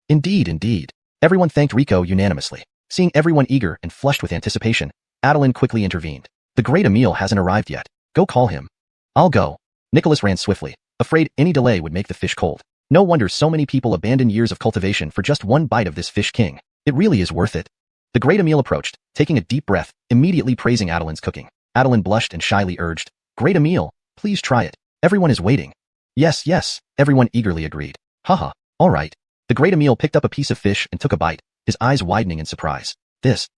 Indeed, indeed. Everyone thanked Rico unanimously. Seeing everyone eager and flushed with anticipation, Adeline quickly intervened. The great Emil hasn't arrived yet. Go call him. I'll go. Nicholas ran swiftly, afraid any delay would make the fish cold. No wonder so many people abandon years of cultivation for just one bite of this Fish King. It really is worth it. The great Emil approached, taking a deep breath, immediately praising Adeline's cooking. Adeline blushed and shyly urged, Great Emil, please try it. Everyone is waiting. Yes, yes, everyone eagerly agreed. Haha, all right. The great Emil picked up a piece of fish and took a bite, his eyes widening in surprise. This.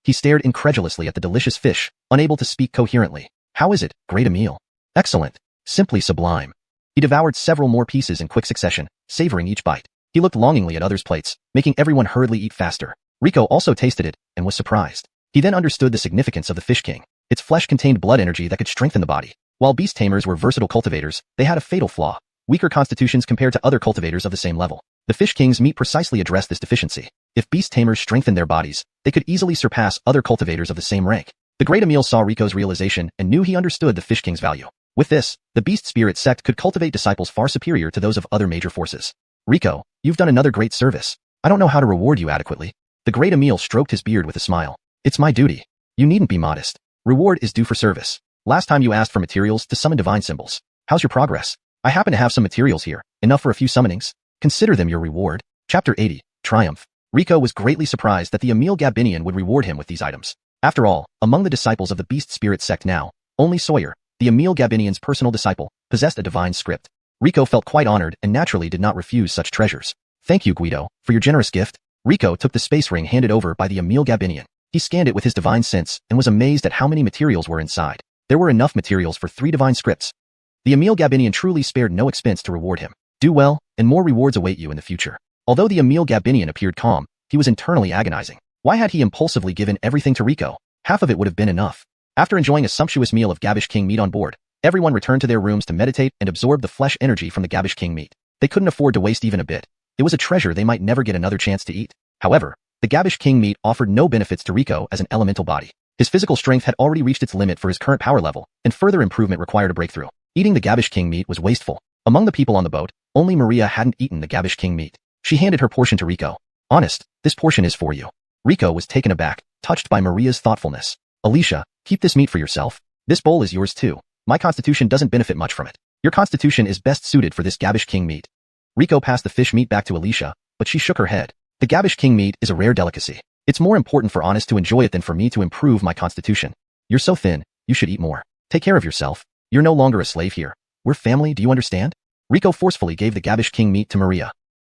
He stared incredulously at the delicious fish, unable to speak coherently. How is it, great Emil? Excellent. Simply sublime. He devoured several more pieces in quick succession, savoring each bite. He looked longingly at others' plates, making everyone hurriedly eat faster. Rico also tasted it, and was surprised. He then understood the significance of the Fish King. Its flesh contained blood energy that could strengthen the body. While beast tamers were versatile cultivators, they had a fatal flaw. Weaker constitutions compared to other cultivators of the same level. The Fish King's meat precisely addressed this deficiency. If beast tamers strengthened their bodies, they could easily surpass other cultivators of the same rank. The great Emil saw Rico's realization and knew he understood the Fish King's value. With this, the Beast Spirit Sect could cultivate disciples far superior to those of other major forces. Rico, you've done another great service. I don't know how to reward you adequately. The great Emil stroked his beard with a smile. It's my duty. You needn't be modest. Reward is due for service. Last time you asked for materials to summon divine symbols. How's your progress? I happen to have some materials here, enough for a few summonings. Consider them your reward. Chapter 80, Triumph. Rico was greatly surprised that the Emil Gabinian would reward him with these items. After all, among the disciples of the Beast Spirit Sect now, only Sawyer, the Emil Gabinian's personal disciple, possessed a divine script. Rico felt quite honored and naturally did not refuse such treasures. Thank you, Guido, for your generous gift. Rico took the space ring handed over by the Emil Gabinian. He scanned it with his divine sense and was amazed at how many materials were inside. There were enough materials for 3 divine scripts. The Emil Gabinian truly spared no expense to reward him. Do well, and more rewards await you in the future. Although the Emil Gabinian appeared calm, he was internally agonizing. Why had he impulsively given everything to Rico? Half of it would have been enough. After enjoying a sumptuous meal of Gabish King meat on board, everyone returned to their rooms to meditate and absorb the flesh energy from the Gabish King meat. They couldn't afford to waste even a bit. It was a treasure they might never get another chance to eat. However, the Gabish King meat offered no benefits to Rico as an elemental body. His physical strength had already reached its limit for his current power level, and further improvement required a breakthrough. Eating the Gabish King meat was wasteful. Among the people on the boat, only Maria hadn't eaten the Gabish King meat. She handed her portion to Rico. Honest, this portion is for you. Rico was taken aback, touched by Maria's thoughtfulness. Alicia, keep this meat for yourself. This bowl is yours too. My constitution doesn't benefit much from it. Your constitution is best suited for this Gabish King meat. Rico passed the fish meat back to Alicia, but she shook her head. The Gabish King meat is a rare delicacy. It's more important for Honest to enjoy it than for me to improve my constitution. You're so thin, you should eat more. Take care of yourself. You're no longer a slave here. We're family, do you understand? Rico forcefully gave the Gabish King meat to Maria.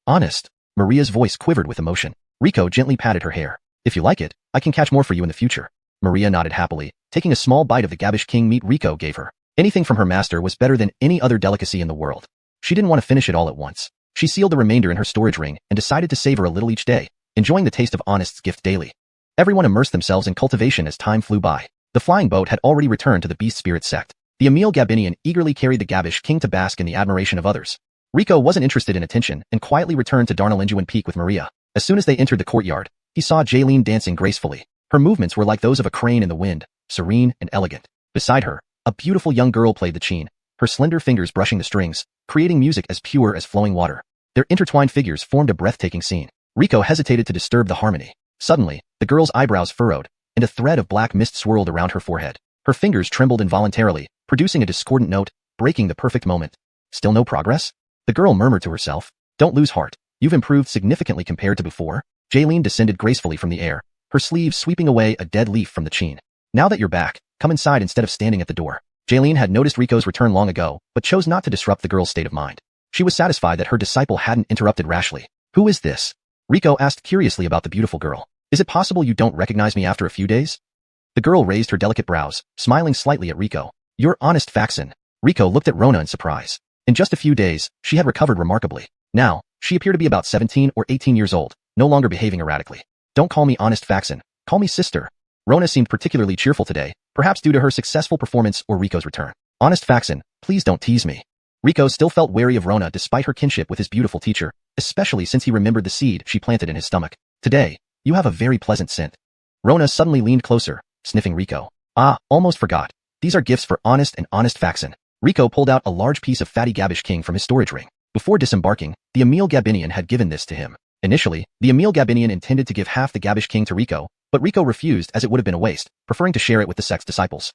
Honest. Maria's voice quivered with emotion. Rico gently patted her hair. If you like it, I can catch more for you in the future. Maria nodded happily, taking a small bite of the Gabish King meat Rico gave her. Anything from her master was better than any other delicacy in the world. She didn't want to finish it all at once. She sealed the remainder in her storage ring and decided to savor a little each day, enjoying the taste of Honest's gift daily. Everyone immersed themselves in cultivation as time flew by. The flying boat had already returned to the Beast Spirit Sect. The Emil Gabinian eagerly carried the Gabish King to bask in the admiration of others. Rico wasn't interested in attention and quietly returned to Dongyun Peak with Maria. As soon as they entered the courtyard, he saw Jaylene dancing gracefully. Her movements were like those of a crane in the wind, serene and elegant. Beside her, a beautiful young girl played the qin, her slender fingers brushing the strings, creating music as pure as flowing water. Their intertwined figures formed a breathtaking scene. Rico hesitated to disturb the harmony. Suddenly, the girl's eyebrows furrowed, and a thread of black mist swirled around her forehead. Her fingers trembled involuntarily, producing a discordant note, breaking the perfect moment. Still no progress? The girl murmured to herself. Don't lose heart. You've improved significantly compared to before. Jaylene descended gracefully from the air, her sleeve sweeping away a dead leaf from the qin. Now that you're back, come inside instead of standing at the door. Jaylene had noticed Rico's return long ago, but chose not to disrupt the girl's state of mind. She was satisfied that her disciple hadn't interrupted rashly. Who is this? Rico asked curiously about the beautiful girl. Is it possible you don't recognize me after a few days? The girl raised her delicate brows, smiling slightly at Rico. You're Honest Faxon. Rico looked at Rona in surprise. In just a few days, she had recovered remarkably. Now, she appeared to be about 17 or 18 years old, no longer behaving erratically. Don't call me Honest Faxon. Call me sister. Rona seemed particularly cheerful today, perhaps due to her successful performance or Rico's return. Honest Faxon, please don't tease me. Rico still felt wary of Rona despite her kinship with his beautiful teacher, especially since he remembered the seed she planted in his stomach. Today, you have a very pleasant scent. Rona suddenly leaned closer, sniffing Rico. Ah, almost forgot. These are gifts for Honest and Honest Faxon. Rico pulled out a large piece of fatty Gabish King from his storage ring. Before disembarking, the Emil Gabinian had given this to him. Initially, the Emil Gabinian intended to give half the Gabish King to Rico, but Rico refused as it would have been a waste, preferring to share it with the sect's disciples.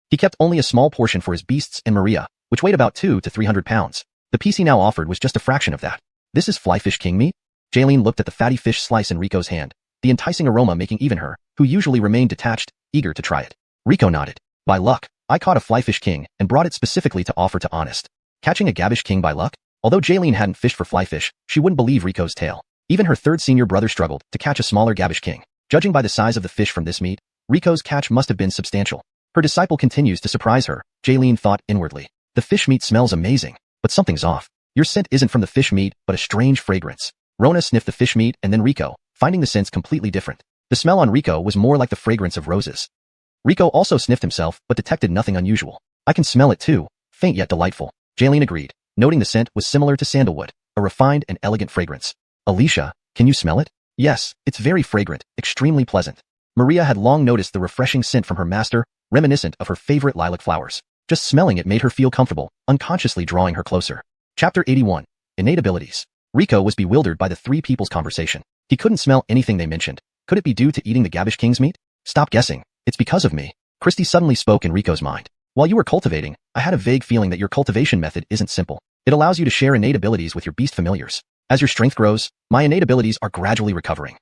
He kept only a small portion for his beasts and Maria, which weighed about 200 to 300 pounds. The piece he now offered was just a fraction of that. This is flyfish king meat? Jaylene looked at the fatty fish slice in Rico's hand, the enticing aroma making even her, who usually remained detached, eager to try it. Rico nodded. By luck, I caught a flyfish king and brought it specifically to offer to Honest. Catching a Gabish king by luck? Although Jaylene hadn't fished for flyfish, she wouldn't believe Rico's tale. Even her third senior brother struggled to catch a smaller Gabish king. Judging by the size of the fish from this meat, Rico's catch must have been substantial. Her disciple continues to surprise her, Jaylene thought inwardly. The fish meat smells amazing, but something's off. Your scent isn't from the fish meat, but a strange fragrance. Rona sniffed the fish meat and then Rico, finding the scents completely different. The smell on Rico was more like the fragrance of roses. Rico also sniffed himself, but detected nothing unusual. I can smell it too, faint yet delightful. Jaylene agreed, noting the scent was similar to sandalwood, a refined and elegant fragrance. Alicia, can you smell it? Yes, it's very fragrant, extremely pleasant. Maria had long noticed the refreshing scent from her master, reminiscent of her favorite lilac flowers. Just smelling it made her feel comfortable, unconsciously drawing her closer. Chapter 81. Innate Abilities. Rico was bewildered by the three people's conversation. He couldn't smell anything they mentioned. Could it be due to eating the Gabish King's meat? Stop guessing. It's because of me. Christy suddenly spoke in Rico's mind. While you were cultivating, I had a vague feeling that your cultivation method isn't simple. It allows you to share innate abilities with your beast familiars. As your strength grows, my innate abilities are gradually recovering.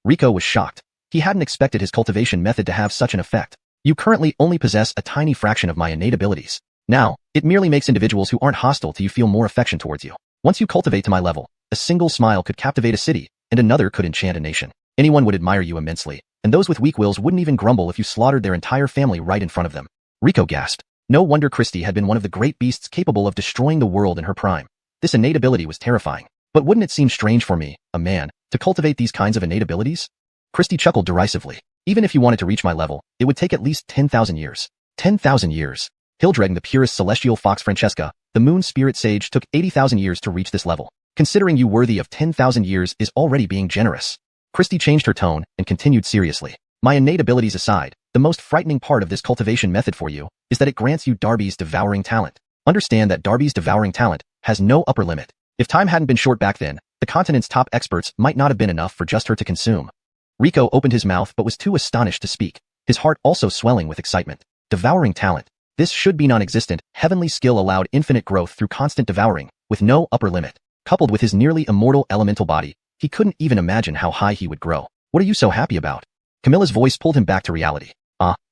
Rico was shocked. He hadn't expected his cultivation method to have such an effect. You currently only possess a tiny fraction of my innate abilities. Now, it merely makes individuals who aren't hostile to you feel more affection towards you. Once you cultivate to my level, a single smile could captivate a city, and another could enchant a nation. Anyone would admire you immensely, and those with weak wills wouldn't even grumble if you slaughtered their entire family right in front of them. Rico gasped. No wonder Christy had been one of the great beasts capable of destroying the world in her prime. This innate ability was terrifying. But wouldn't it seem strange for me, a man, to cultivate these kinds of innate abilities? Christy chuckled derisively. Even if you wanted to reach my level, it would take at least 10,000 years. 10,000 years. Hildregn, the purest celestial fox Francesca, the moon spirit sage, took 80,000 years to reach this level. Considering you worthy of 10,000 years is already being generous. Christy changed her tone and continued seriously. My innate abilities aside, the most frightening part of this cultivation method for you is that it grants you Darby's devouring talent. Understand that Darby's devouring talent has no upper limit. If time hadn't been short back then, the continent's top experts might not have been enough for just her to consume. Rico opened his mouth but was too astonished to speak, his heart also swelling with excitement. Devouring talent. This should be non-existent, heavenly skill allowed infinite growth through constant devouring, with no upper limit. Coupled with his nearly immortal elemental body, he couldn't even imagine how high he would grow. What are you so happy about? Camilla's voice pulled him back to reality.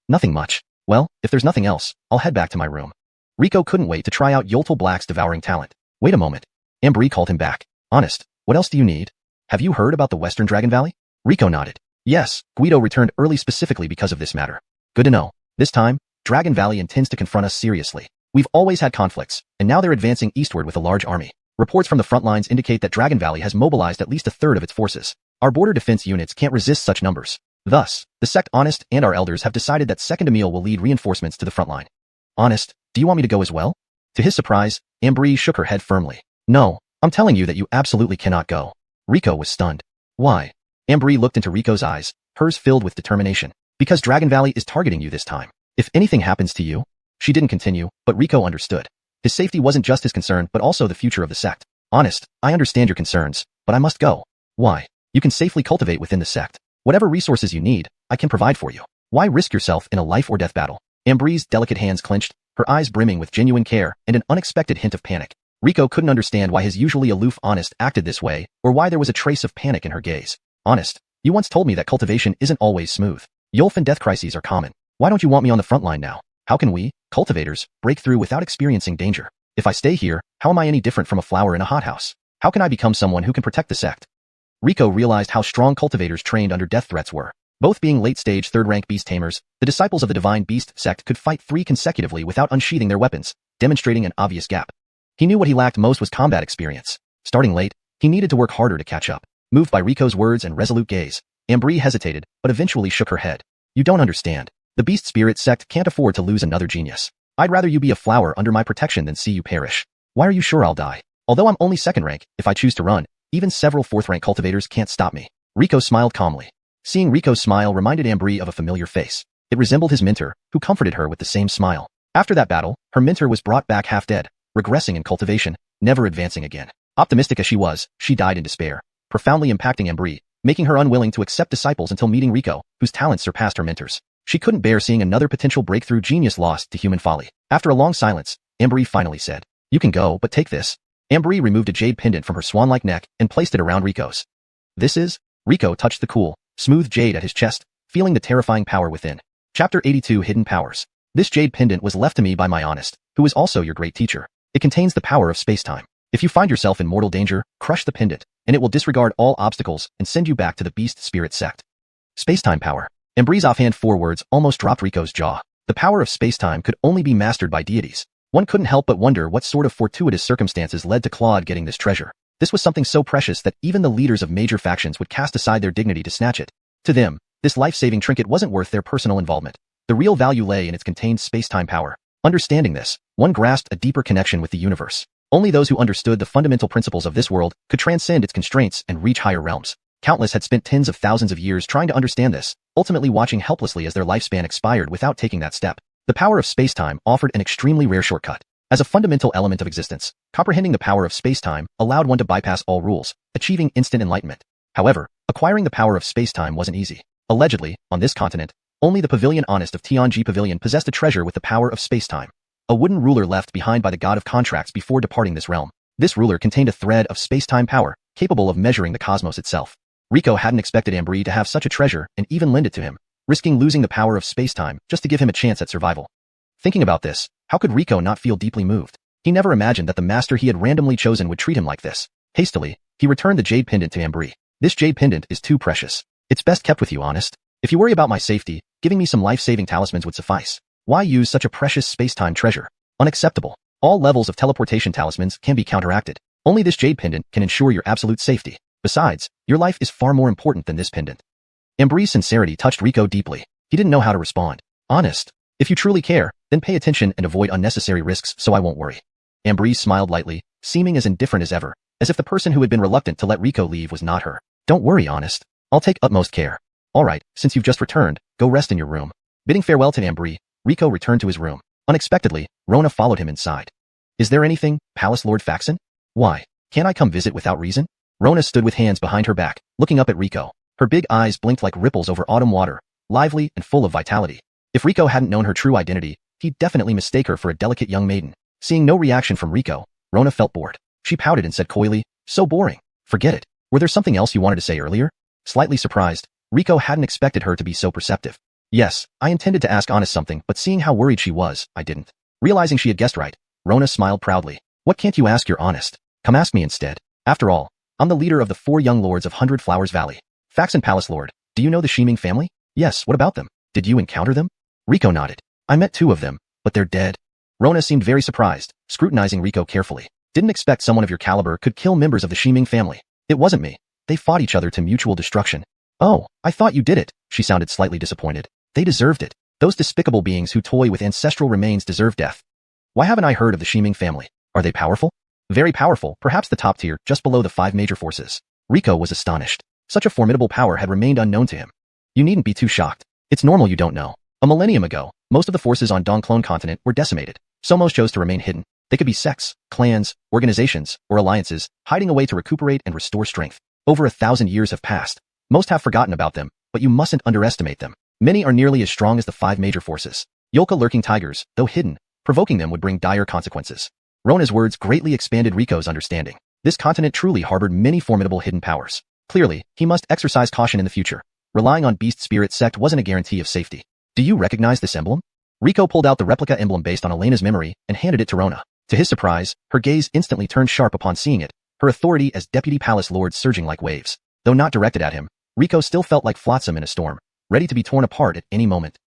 Nothing much. Well, if there's nothing else, I'll head back to my room. Rico couldn't wait to try out Yoltal Black's devouring talent. Wait a moment. Ambry called him back. Honest, what else do you need? Have you heard about the Western Dragon Valley? Rico nodded. Yes, Guido returned early specifically because of this matter. Good to know. This time, Dragon Valley intends to confront us seriously. We've always had conflicts, and now they're advancing eastward with a large army. Reports from the front lines indicate that Dragon Valley has mobilized at least a third of its forces. Our border defense units can't resist such numbers. Thus, the sect Honest and our elders have decided that Second Emil will lead reinforcements to the front line. Honest, do you want me to go as well? To his surprise, Ambry shook her head firmly. No, I'm telling you that you absolutely cannot go. Rico was stunned. Why? Ambry looked into Rico's eyes, hers filled with determination. Because Dragon Valley is targeting you this time. If anything happens to you. She didn't continue, but Rico understood. His safety wasn't just his concern but also the future of the sect. Honest, I understand your concerns, but I must go. Why? You can safely cultivate within the sect. Whatever resources you need, I can provide for you. Why risk yourself in a life or death battle? Ambry's delicate hands clenched, her eyes brimming with genuine care and an unexpected hint of panic. Rico couldn't understand why his usually aloof Honest acted this way, or why there was a trace of panic in her gaze. Honest, you once told me that cultivation isn't always smooth. Yulf and death crises are common. Why don't you want me on the front line now? How can we, cultivators, break through without experiencing danger? If I stay here, how am I any different from a flower in a hothouse? How can I become someone who can protect the sect? Rico realized how strong cultivators trained under death threats were. Both being late-stage third-rank beast tamers, the disciples of the Divine Beast Sect could fight 3 consecutively without unsheathing their weapons, demonstrating an obvious gap. He knew what he lacked most was combat experience. Starting late, he needed to work harder to catch up. Moved by Rico's words and resolute gaze, Ambry hesitated, but eventually shook her head. You don't understand. The Beast Spirit Sect can't afford to lose another genius. I'd rather you be a flower under my protection than see you perish. Why are you sure I'll die? Although I'm only second rank, if I choose to run, even several fourth-rank cultivators can't stop me. Rico smiled calmly. Seeing Rico's smile reminded Ambry of a familiar face. It resembled his mentor, who comforted her with the same smile. After that battle, her mentor was brought back half dead, regressing in cultivation, never advancing again. Optimistic as she was, she died in despair, profoundly impacting Ambry, making her unwilling to accept disciples until meeting Rico, whose talents surpassed her mentor's. She couldn't bear seeing another potential breakthrough genius lost to human folly. After a long silence, Ambry finally said, You can go, but take this. Ambry removed a jade pendant from her swan-like neck and placed it around Rico's. This is? Rico touched the cool, smooth jade at his chest, feeling the terrifying power within. Chapter 82 Hidden Powers. This jade pendant was left to me by my Honest, who is also your great teacher. It contains the power of space-time. If you find yourself in mortal danger, crush the pendant, and it will disregard all obstacles and send you back to the Beast Spirit Sect. Space-time power. Ambry's offhand 4 words almost dropped Rico's jaw. The power of space-time could only be mastered by deities. One couldn't help but wonder what sort of fortuitous circumstances led to Claude getting this treasure. This was something so precious that even the leaders of major factions would cast aside their dignity to snatch it. To them, this life-saving trinket wasn't worth their personal involvement. The real value lay in its contained space-time power. Understanding this, one grasped a deeper connection with the universe. Only those who understood the fundamental principles of this world could transcend its constraints and reach higher realms. Countless had spent tens of thousands of years trying to understand this, ultimately watching helplessly as their lifespan expired without taking that step. The power of space-time offered an extremely rare shortcut. As a fundamental element of existence, comprehending the power of space-time allowed one to bypass all rules, achieving instant enlightenment. However, acquiring the power of space-time wasn't easy. Allegedly, on this continent, only the Pavilion Honest of Tianji Pavilion possessed a treasure with the power of space-time. A wooden ruler left behind by the god of contracts before departing this realm. This ruler contained a thread of space-time power, capable of measuring the cosmos itself. Rico hadn't expected Ambry to have such a treasure and even lend it to him, risking losing the power of space-time just to give him a chance at survival. Thinking about this, how could Rico not feel deeply moved? He never imagined that the master he had randomly chosen would treat him like this. Hastily, he returned the jade pendant to Ambry. This jade pendant is too precious. It's best kept with you, Honest. If you worry about my safety, giving me some life-saving talismans would suffice. Why use such a precious space-time treasure? Unacceptable. All levels of teleportation talismans can be counteracted. Only this jade pendant can ensure your absolute safety. Besides, your life is far more important than this pendant. Ambry's sincerity touched Rico deeply. He didn't know how to respond. Honest. If you truly care, then pay attention and avoid unnecessary risks so I won't worry. Ambry smiled lightly, seeming as indifferent as ever, as if the person who had been reluctant to let Rico leave was not her. Don't worry, Honest. I'll take utmost care. Alright, since you've just returned, go rest in your room. Bidding farewell to Ambry, Rico returned to his room. Unexpectedly, Rona followed him inside. Is there anything, Palace Lord Faxon? Why? Can't I come visit without reason? Rona stood with hands behind her back, looking up at Rico. Her big eyes blinked like ripples over autumn water, lively and full of vitality. If Rico hadn't known her true identity, he'd definitely mistake her for a delicate young maiden. Seeing no reaction from Rico, Rona felt bored. She pouted and said coyly, So boring. Forget it. Were there something else you wanted to say earlier? Slightly surprised, Rico hadn't expected her to be so perceptive. Yes, I intended to ask Honest something, but seeing how worried she was, I didn't. Realizing she had guessed right, Rona smiled proudly. What can't you ask your Honest? Come ask me instead. After all, I'm the leader of the 4 young lords of Hundred Flowers Valley. Faxon Palace Lord, do you know the Shiming family? Yes, what about them? Did you encounter them? Rico nodded. I met 2 of them, but they're dead. Rona seemed very surprised, scrutinizing Rico carefully. Didn't expect someone of your caliber could kill members of the Shiming family. It wasn't me. They fought each other to mutual destruction. Oh, I thought you did it. She sounded slightly disappointed. They deserved it. Those despicable beings who toy with ancestral remains deserve death. Why haven't I heard of the Shiming family? Are they powerful? Very powerful, perhaps the top tier, just below the 5 major forces. Rico was astonished. Such a formidable power had remained unknown to him. You needn't be too shocked. It's normal you don't know. A millennium ago, most of the forces on Dongyun Continent were decimated. So most chose to remain hidden. They could be sects, clans, organizations, or alliances, hiding away to recuperate and restore strength. Over 1,000 years have passed. Most have forgotten about them, but you mustn't underestimate them. Many are nearly as strong as the 5 major forces. Yoka lurking tigers, though hidden, provoking them would bring dire consequences. Rona's words greatly expanded Rico's understanding. This continent truly harbored many formidable hidden powers. Clearly, he must exercise caution in the future. Relying on Beast Spirit Sect wasn't a guarantee of safety. Do you recognize this emblem? Rico pulled out the replica emblem based on Elena's memory and handed it to Rona. To his surprise, her gaze instantly turned sharp upon seeing it, her authority as deputy palace lord surging like waves. Though not directed at him, Rico still felt like flotsam in a storm, ready to be torn apart at any moment.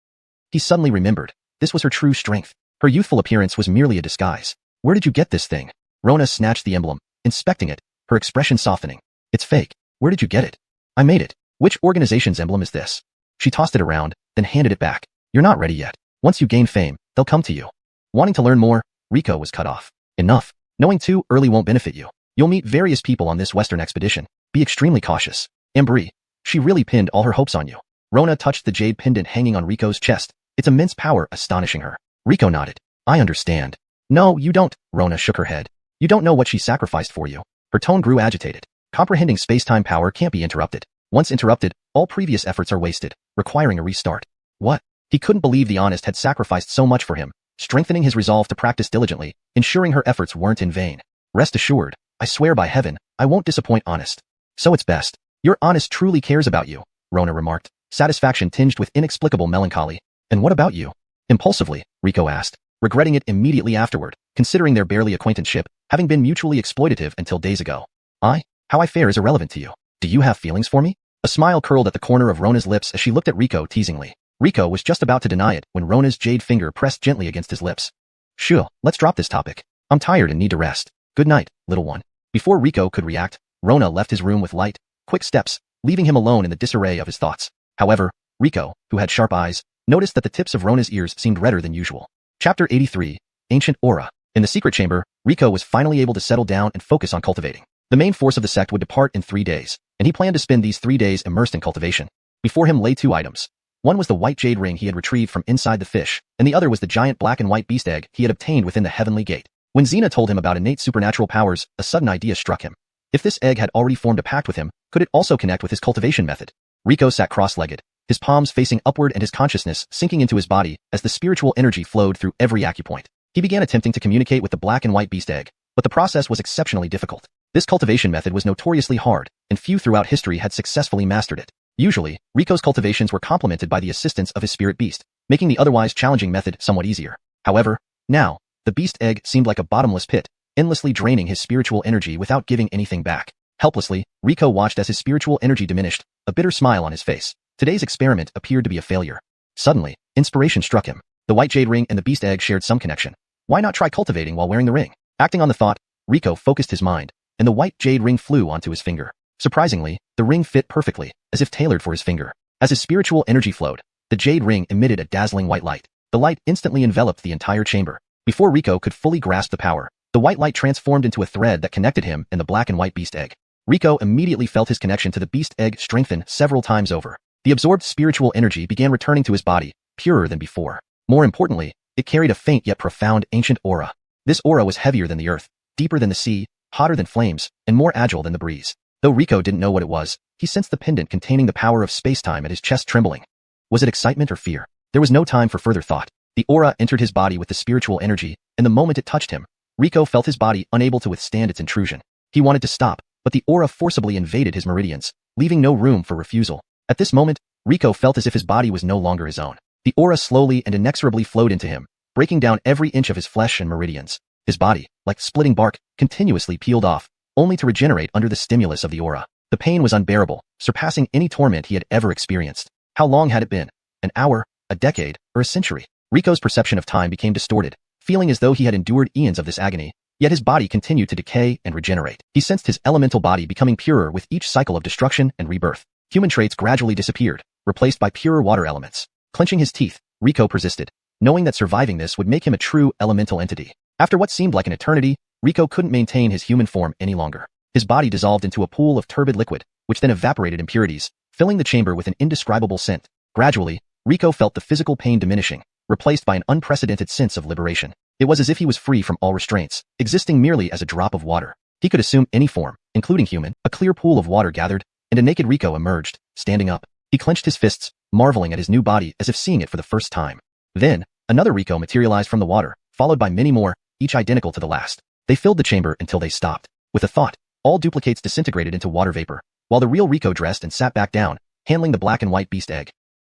He suddenly remembered. This was her true strength. Her youthful appearance was merely a disguise. Where did you get this thing? Rona snatched the emblem, inspecting it, her expression softening. It's fake. Where did you get it? I made it. Which organization's emblem is this? She tossed it around, then handed it back. You're not ready yet. Once you gain fame, they'll come to you. Wanting to learn more, Rico was cut off. Enough. Knowing too early won't benefit you. You'll meet various people on this western expedition. Be extremely cautious. Embry. She really pinned all her hopes on you. Rona touched the jade pendant hanging on Rico's chest, its immense power astonishing her. Rico nodded. I understand. No, you don't. Rona shook her head. You don't know what she sacrificed for you. Her tone grew agitated. Comprehending space-time power can't be interrupted. Once interrupted, all previous efforts are wasted, requiring a restart. What? He couldn't believe the Honest had sacrificed so much for him, strengthening his resolve to practice diligently, ensuring her efforts weren't in vain. Rest assured, I swear by heaven, I won't disappoint Honest. So it's best. Your Honest truly cares about you, Rona remarked, satisfaction tinged with inexplicable melancholy. And what about you? Impulsively, Rico asked, regretting it immediately afterward, considering their barely acquaintanceship, having been mutually exploitative until days ago. How I fare is irrelevant to you. Do you have feelings for me? A smile curled at the corner of Rona's lips as she looked at Rico teasingly. Rico was just about to deny it when Rona's jade finger pressed gently against his lips. Sure, let's drop this topic. I'm tired and need to rest. Good night, little one. Before Rico could react, Rona left his room with light, quick steps, leaving him alone in the disarray of his thoughts. However, Rico, who had sharp eyes, noticed that the tips of Rona's ears seemed redder than usual. Chapter 83, Ancient Aura. In the secret chamber, Rico was finally able to settle down and focus on cultivating. The main force of the sect would depart in 3 days, and he planned to spend these 3 days immersed in cultivation. Before him lay 2 items. One was the white jade ring he had retrieved from inside the fish, and the other was the giant black and white beast egg he had obtained within the heavenly gate. When Xena told him about innate supernatural powers, a sudden idea struck him. If this egg had already formed a pact with him, could it also connect with his cultivation method? Rico sat cross-legged, his palms facing upward and his consciousness sinking into his body as the spiritual energy flowed through every acupoint. He began attempting to communicate with the black and white beast egg, but the process was exceptionally difficult. This cultivation method was notoriously hard, and few throughout history had successfully mastered it. Usually, Rico's cultivations were complemented by the assistance of his spirit beast, making the otherwise challenging method somewhat easier. However, now, the beast egg seemed like a bottomless pit, endlessly draining his spiritual energy without giving anything back. Helplessly, Rico watched as his spiritual energy diminished, a bitter smile on his face. Today's experiment appeared to be a failure. Suddenly, inspiration struck him. The white jade ring and the beast egg shared some connection. Why not try cultivating while wearing the ring? Acting on the thought, Rico focused his mind, and the white jade ring flew onto his finger. Surprisingly, the ring fit perfectly, as if tailored for his finger. As his spiritual energy flowed, the jade ring emitted a dazzling white light. The light instantly enveloped the entire chamber. Before Rico could fully grasp the power, the white light transformed into a thread that connected him and the black and white beast egg. Rico immediately felt his connection to the beast egg strengthen several times over. The absorbed spiritual energy began returning to his body, purer than before. More importantly, it carried a faint yet profound ancient aura. This aura was heavier than the earth, deeper than the sea, hotter than flames, and more agile than the breeze. Though Rico didn't know what it was, he sensed the pendant containing the power of space-time at his chest trembling. Was it excitement or fear? There was no time for further thought. The aura entered his body with the spiritual energy, and the moment it touched him, Rico felt his body unable to withstand its intrusion. He wanted to stop, but the aura forcibly invaded his meridians, leaving no room for refusal. At this moment, Rico felt as if his body was no longer his own. The aura slowly and inexorably flowed into him, breaking down every inch of his flesh and meridians. His body, like splitting bark, continuously peeled off, only to regenerate under the stimulus of the aura. The pain was unbearable, surpassing any torment he had ever experienced. How long had it been? An hour, a decade, or a century? Rico's perception of time became distorted, feeling as though he had endured eons of this agony, yet his body continued to decay and regenerate. He sensed his elemental body becoming purer with each cycle of destruction and rebirth. Human traits gradually disappeared, replaced by purer water elements. Clenching his teeth, Rico persisted, knowing that surviving this would make him a true elemental entity. After what seemed like an eternity, Rico couldn't maintain his human form any longer. His body dissolved into a pool of turbid liquid, which then evaporated impurities, filling the chamber with an indescribable scent. Gradually, Rico felt the physical pain diminishing, replaced by an unprecedented sense of liberation. It was as if he was free from all restraints, existing merely as a drop of water. He could assume any form, including human. A clear pool of water gathered, and a naked Rico emerged, standing up. He clenched his fists, marveling at his new body as if seeing it for the first time. Then, another Rico materialized from the water, followed by many more, each identical to the last. They filled the chamber until they stopped. With a thought, all duplicates disintegrated into water vapor, while the real Rico dressed and sat back down, handling the black and white beast egg.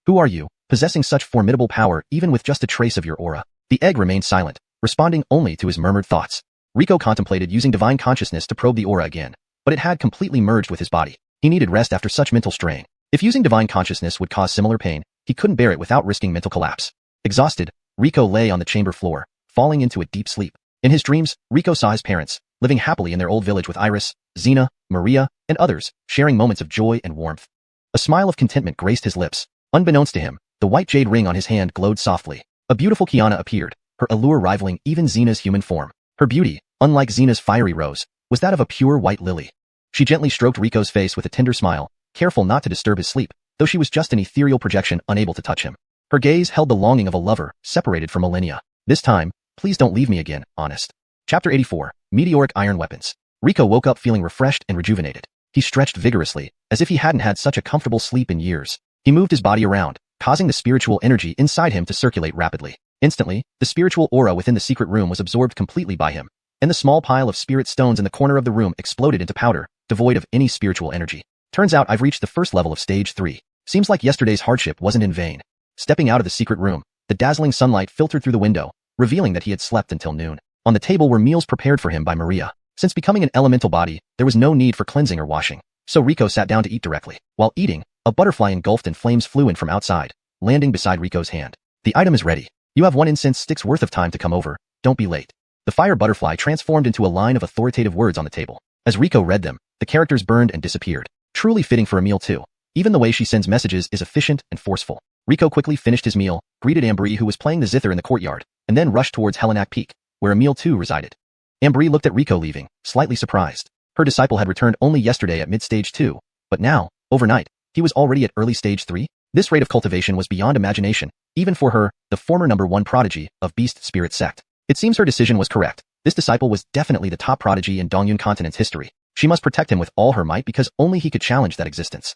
Who are you, possessing such formidable power even with just a trace of your aura? The egg remained silent, responding only to his murmured thoughts. Rico contemplated using divine consciousness to probe the aura again, but it had completely merged with his body. He needed rest after such mental strain. If using divine consciousness would cause similar pain, he couldn't bear it without risking mental collapse. Exhausted, Rico lay on the chamber floor, falling into a deep sleep. In his dreams, Rico saw his parents, living happily in their old village with Iris, Xena, Maria, and others, sharing moments of joy and warmth. A smile of contentment graced his lips. Unbeknownst to him, the white jade ring on his hand glowed softly. A beautiful Xianxia appeared, her allure rivaling even Xena's human form. Her beauty, unlike Xena's fiery rose, was that of a pure white lily. She gently stroked Rico's face with a tender smile, careful not to disturb his sleep, though she was just an ethereal projection unable to touch him. Her gaze held the longing of a lover, separated for millennia. This time, please don't leave me again, honest. Chapter 84, Meteoric Iron Weapons. Rico woke up feeling refreshed and rejuvenated. He stretched vigorously, as if he hadn't had such a comfortable sleep in years. He moved his body around, causing the spiritual energy inside him to circulate rapidly. Instantly, the spiritual aura within the secret room was absorbed completely by him, and the small pile of spirit stones in the corner of the room exploded into powder, devoid of any spiritual energy. Turns out I've reached the first level of stage 3. Seems like yesterday's hardship wasn't in vain. Stepping out of the secret room, the dazzling sunlight filtered through the window, revealing that he had slept until noon. On the table were meals prepared for him by Maria. Since becoming an elemental body, there was no need for cleansing or washing, so Rico sat down to eat directly. While eating, a butterfly engulfed in flames flew in from outside, landing beside Rico's hand. The item is ready. You have 1 incense stick's worth of time to come over. Don't be late. The fire butterfly transformed into a line of authoritative words on the table. As Rico read them, the characters burned and disappeared. Truly fitting for a meal too. Even the way she sends messages is efficient and forceful. Rico quickly finished his meal, greeted Ambry who was playing the zither in the courtyard, and then rushed towards Helenak Peak, where Emil too resided. Ambry looked at Rico leaving, slightly surprised. Her disciple had returned only yesterday at mid-stage 2, but now, overnight, he was already at early stage 3? This rate of cultivation was beyond imagination, even for her, the former #1 prodigy of Beast Spirit Sect. It seems her decision was correct. This disciple was definitely the top prodigy in Dongyun Continent's history. She must protect him with all her might because only he could challenge that existence.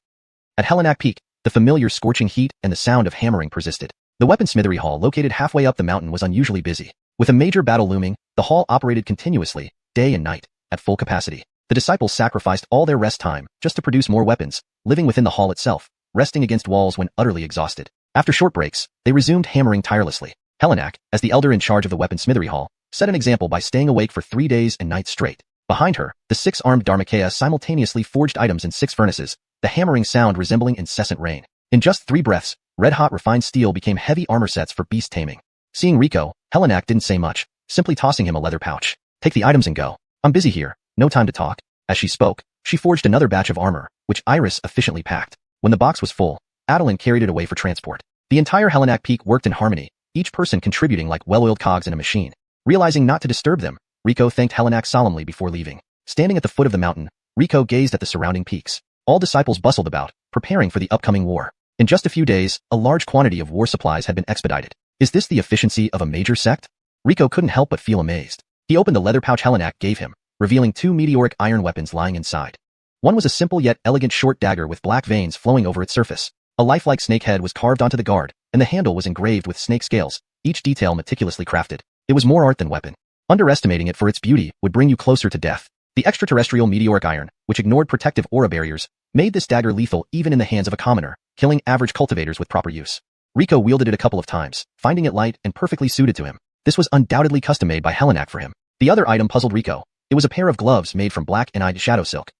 At Helenak Peak, the familiar scorching heat and the sound of hammering persisted. The weaponsmithery hall located halfway up the mountain was unusually busy. With a major battle looming, the hall operated continuously, day and night, at full capacity. The disciples sacrificed all their rest time just to produce more weapons, living within the hall itself, resting against walls when utterly exhausted. After short breaks, they resumed hammering tirelessly. Helenak, as the elder in charge of the weaponsmithery hall, set an example by staying awake for 3 days and nights straight. Behind her, the 6-armed Dharmakaya simultaneously forged items in 6 furnaces, the hammering sound resembling incessant rain. In just 3 breaths, red-hot refined steel became heavy armor sets for beast taming. Seeing Rico, Helenak didn't say much, simply tossing him a leather pouch. Take the items and go. I'm busy here, no time to talk. As she spoke, she forged another batch of armor, which Iris efficiently packed. When the box was full, Adeline carried it away for transport. The entire Helenak Peak worked in harmony, each person contributing like well-oiled cogs in a machine. Realizing not to disturb them, Rico thanked Helenak solemnly before leaving. Standing at the foot of the mountain, Rico gazed at the surrounding peaks. All disciples bustled about, preparing for the upcoming war. In just a few days, a large quantity of war supplies had been expedited. Is this the efficiency of a major sect? Rico couldn't help but feel amazed. He opened the leather pouch Helenak gave him, revealing 2 meteoric iron weapons lying inside. One was a simple yet elegant short dagger with black veins flowing over its surface. A lifelike snake head was carved onto the guard, and the handle was engraved with snake scales, each detail meticulously crafted. It was more art than weapon. Underestimating it for its beauty would bring you closer to death. The extraterrestrial meteoric iron, which ignored protective aura barriers, made this dagger lethal even in the hands of a commoner, killing average cultivators with proper use. Rico wielded it a couple of times, finding it light and perfectly suited to him. This was undoubtedly custom-made by Helenak for him. The other item puzzled Rico. It was a pair of gloves made from black and-eyed shadow silk.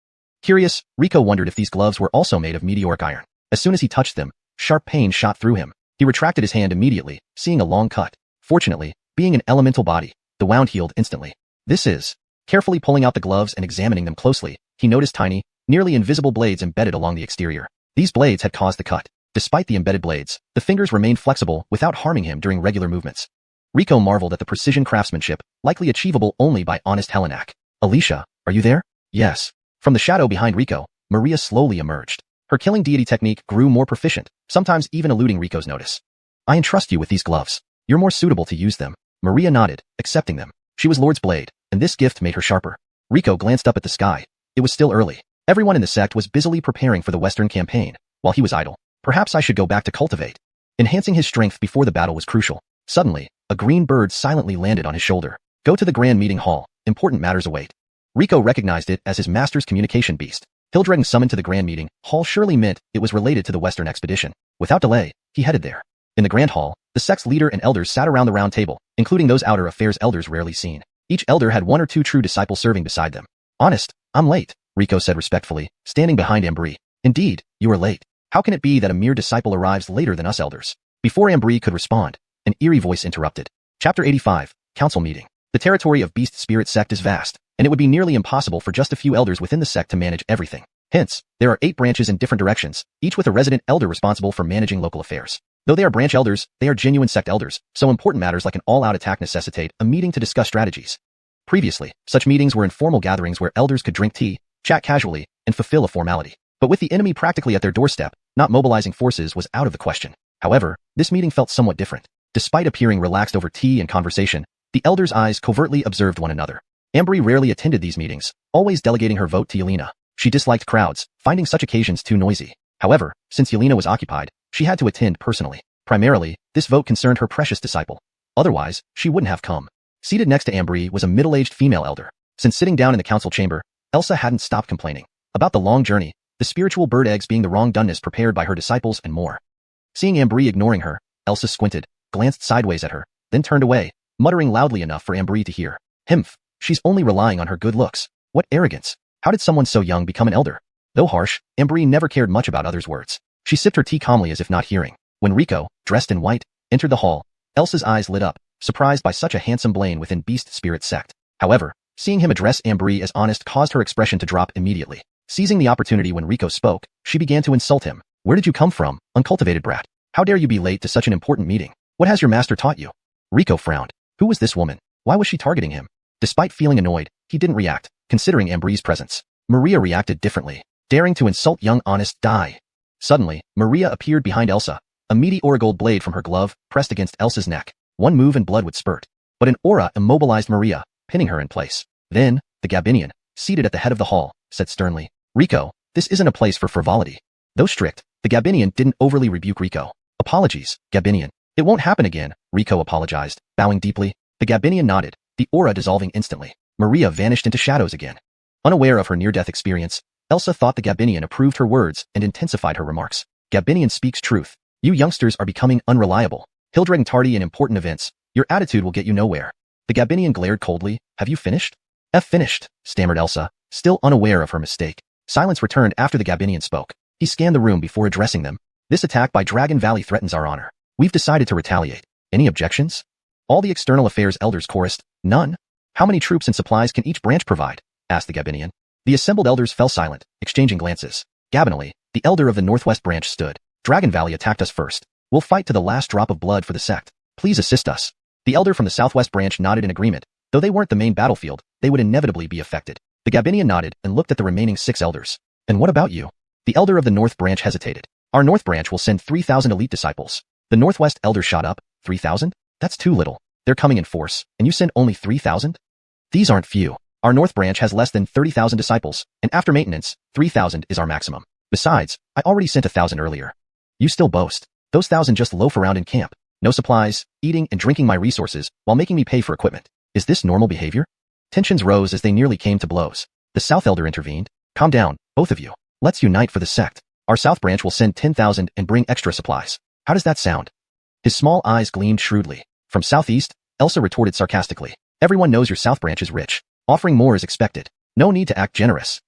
Curious, Rico wondered if these gloves were also made of meteoric iron. As soon as he touched them, sharp pain shot through him. He retracted his hand immediately, seeing a long cut. Fortunately, Being an elemental body, the wound healed instantly. This is. Carefully pulling out the gloves and examining them closely, he noticed tiny, nearly invisible blades embedded along the exterior. These blades had caused the cut. Despite the embedded blades, the fingers remained flexible without harming him during regular movements. Rico marveled at the precision craftsmanship, likely achievable only by honest Helenak. Alicia, are you there? Yes. From the shadow behind Rico, Maria slowly emerged. Her killing deity technique grew more proficient, sometimes even eluding Rico's notice. I entrust you with these gloves. You're more suitable to use them. Maria nodded, accepting them. She was Lord's blade, and this gift made her sharper. Rico glanced up at the sky. It was still early. Everyone in the sect was busily preparing for the Western campaign, while he was idle. Perhaps I should go back to cultivate. Enhancing his strength before the battle was crucial. Suddenly, a green bird silently landed on his shoulder. Go to the grand meeting hall. Important matters await. Rico recognized it as his master's communication beast. Hildregn summoned to the grand meeting hall surely meant it was related to the Western expedition. Without delay, he headed there. In the grand hall, the sect's leader and elders sat around the round table, including those outer affairs elders rarely seen. Each elder had one or two true disciples serving beside them. Honest, I'm late, Rico said respectfully, standing behind Ambry. Indeed, you are late. How can it be that a mere disciple arrives later than us elders? Before Ambry could respond, an eerie voice interrupted. Chapter 85, Council Meeting. The territory of Beast Spirit Sect is vast, and it would be nearly impossible for just a few elders within the sect to manage everything. Hence, there are 8 branches in different directions, each with a resident elder responsible for managing local affairs. Though they are branch elders, they are genuine sect elders, so important matters like an all-out attack necessitate a meeting to discuss strategies. Previously, such meetings were informal gatherings where elders could drink tea, chat casually, and fulfill a formality. But with the enemy practically at their doorstep, not mobilizing forces was out of the question. However, this meeting felt somewhat different. Despite appearing relaxed over tea and conversation, the elders' eyes covertly observed one another. Ambry rarely attended these meetings, always delegating her vote to Yelena. She disliked crowds, finding such occasions too noisy. However, since Yelena was occupied, she had to attend personally. Primarily, this vote concerned her precious disciple. Otherwise, she wouldn't have come. Seated next to Ambry was a middle-aged female elder. Since sitting down in the council chamber, Elsa hadn't stopped complaining about the long journey, the spiritual bird eggs being the wrong doneness prepared by her disciples and more. Seeing Ambry ignoring her, Elsa squinted, glanced sideways at her, then turned away, muttering loudly enough for Ambry to hear. Himph, she's only relying on her good looks. What arrogance. How did someone so young become an elder? Though harsh, Ambry never cared much about others' words. She sipped her tea calmly as if not hearing. When Rico, dressed in white, entered the hall, Elsa's eyes lit up, surprised by such a handsome Blaine within Beast Spirit Sect. However, seeing him address Ambry as honest caused her expression to drop immediately. Seizing the opportunity when Rico spoke, she began to insult him. Where did you come from, uncultivated brat? How dare you be late to such an important meeting? What has your master taught you? Rico frowned. Who was this woman? Why was she targeting him? Despite feeling annoyed, he didn't react, considering Ambry's presence. Maria reacted differently, daring to insult young honest Dai. Suddenly, Maria appeared behind Elsa, a meaty gold blade from her glove pressed against Elsa's neck. One move and blood would spurt. But an aura immobilized Maria, pinning her in place. Then, the Gabinian, seated at the head of the hall, said sternly, Rico, this isn't a place for frivolity. Though strict, the Gabinian didn't overly rebuke Rico. Apologies, Gabinian. It won't happen again, Rico apologized, bowing deeply. The Gabinian nodded, the aura dissolving instantly. Maria vanished into shadows again. Unaware of her near-death experience, Elsa thought the Gabinian approved her words and intensified her remarks. Gabinian speaks truth. You youngsters are becoming unreliable. Hildregn tardy in important events. Your attitude will get you nowhere. The Gabinian glared coldly. Have you finished? Finished, stammered Elsa, still unaware of her mistake. Silence returned after the Gabinian spoke. He scanned the room before addressing them. This attack by Dragon Valley threatens our honor. We've decided to retaliate. Any objections? All the external affairs elders chorused. None. How many troops and supplies can each branch provide? Asked the Gabinian. The assembled elders fell silent, exchanging glances. Gabinally, the elder of the Northwest branch stood. Dragon Valley attacked us first. We'll fight to the last drop of blood for the sect. Please assist us. The elder from the Southwest branch nodded in agreement. Though they weren't the main battlefield, they would inevitably be affected. The Gabinian nodded and looked at the remaining 6 elders. And what about you? The elder of the North branch hesitated. Our North branch will send 3,000 elite disciples. The Northwest elder shot up. 3,000? That's too little. They're coming in force, and you send only 3,000? These aren't few. Our North branch has less than 30,000 disciples, and after maintenance, 3,000 is our maximum. Besides, I already sent 1,000 earlier. You still boast. Those 1,000 just loaf around in camp. No supplies, eating and drinking my resources while making me pay for equipment. Is this normal behavior? Tensions rose as they nearly came to blows. The South elder intervened. Calm down, both of you. Let's unite for the sect. Our South branch will send 10,000 and bring extra supplies. How does that sound? His small eyes gleamed shrewdly. From Southeast, Elsa retorted sarcastically. Everyone knows your South branch is rich. Offering more is expected. No need to act generous.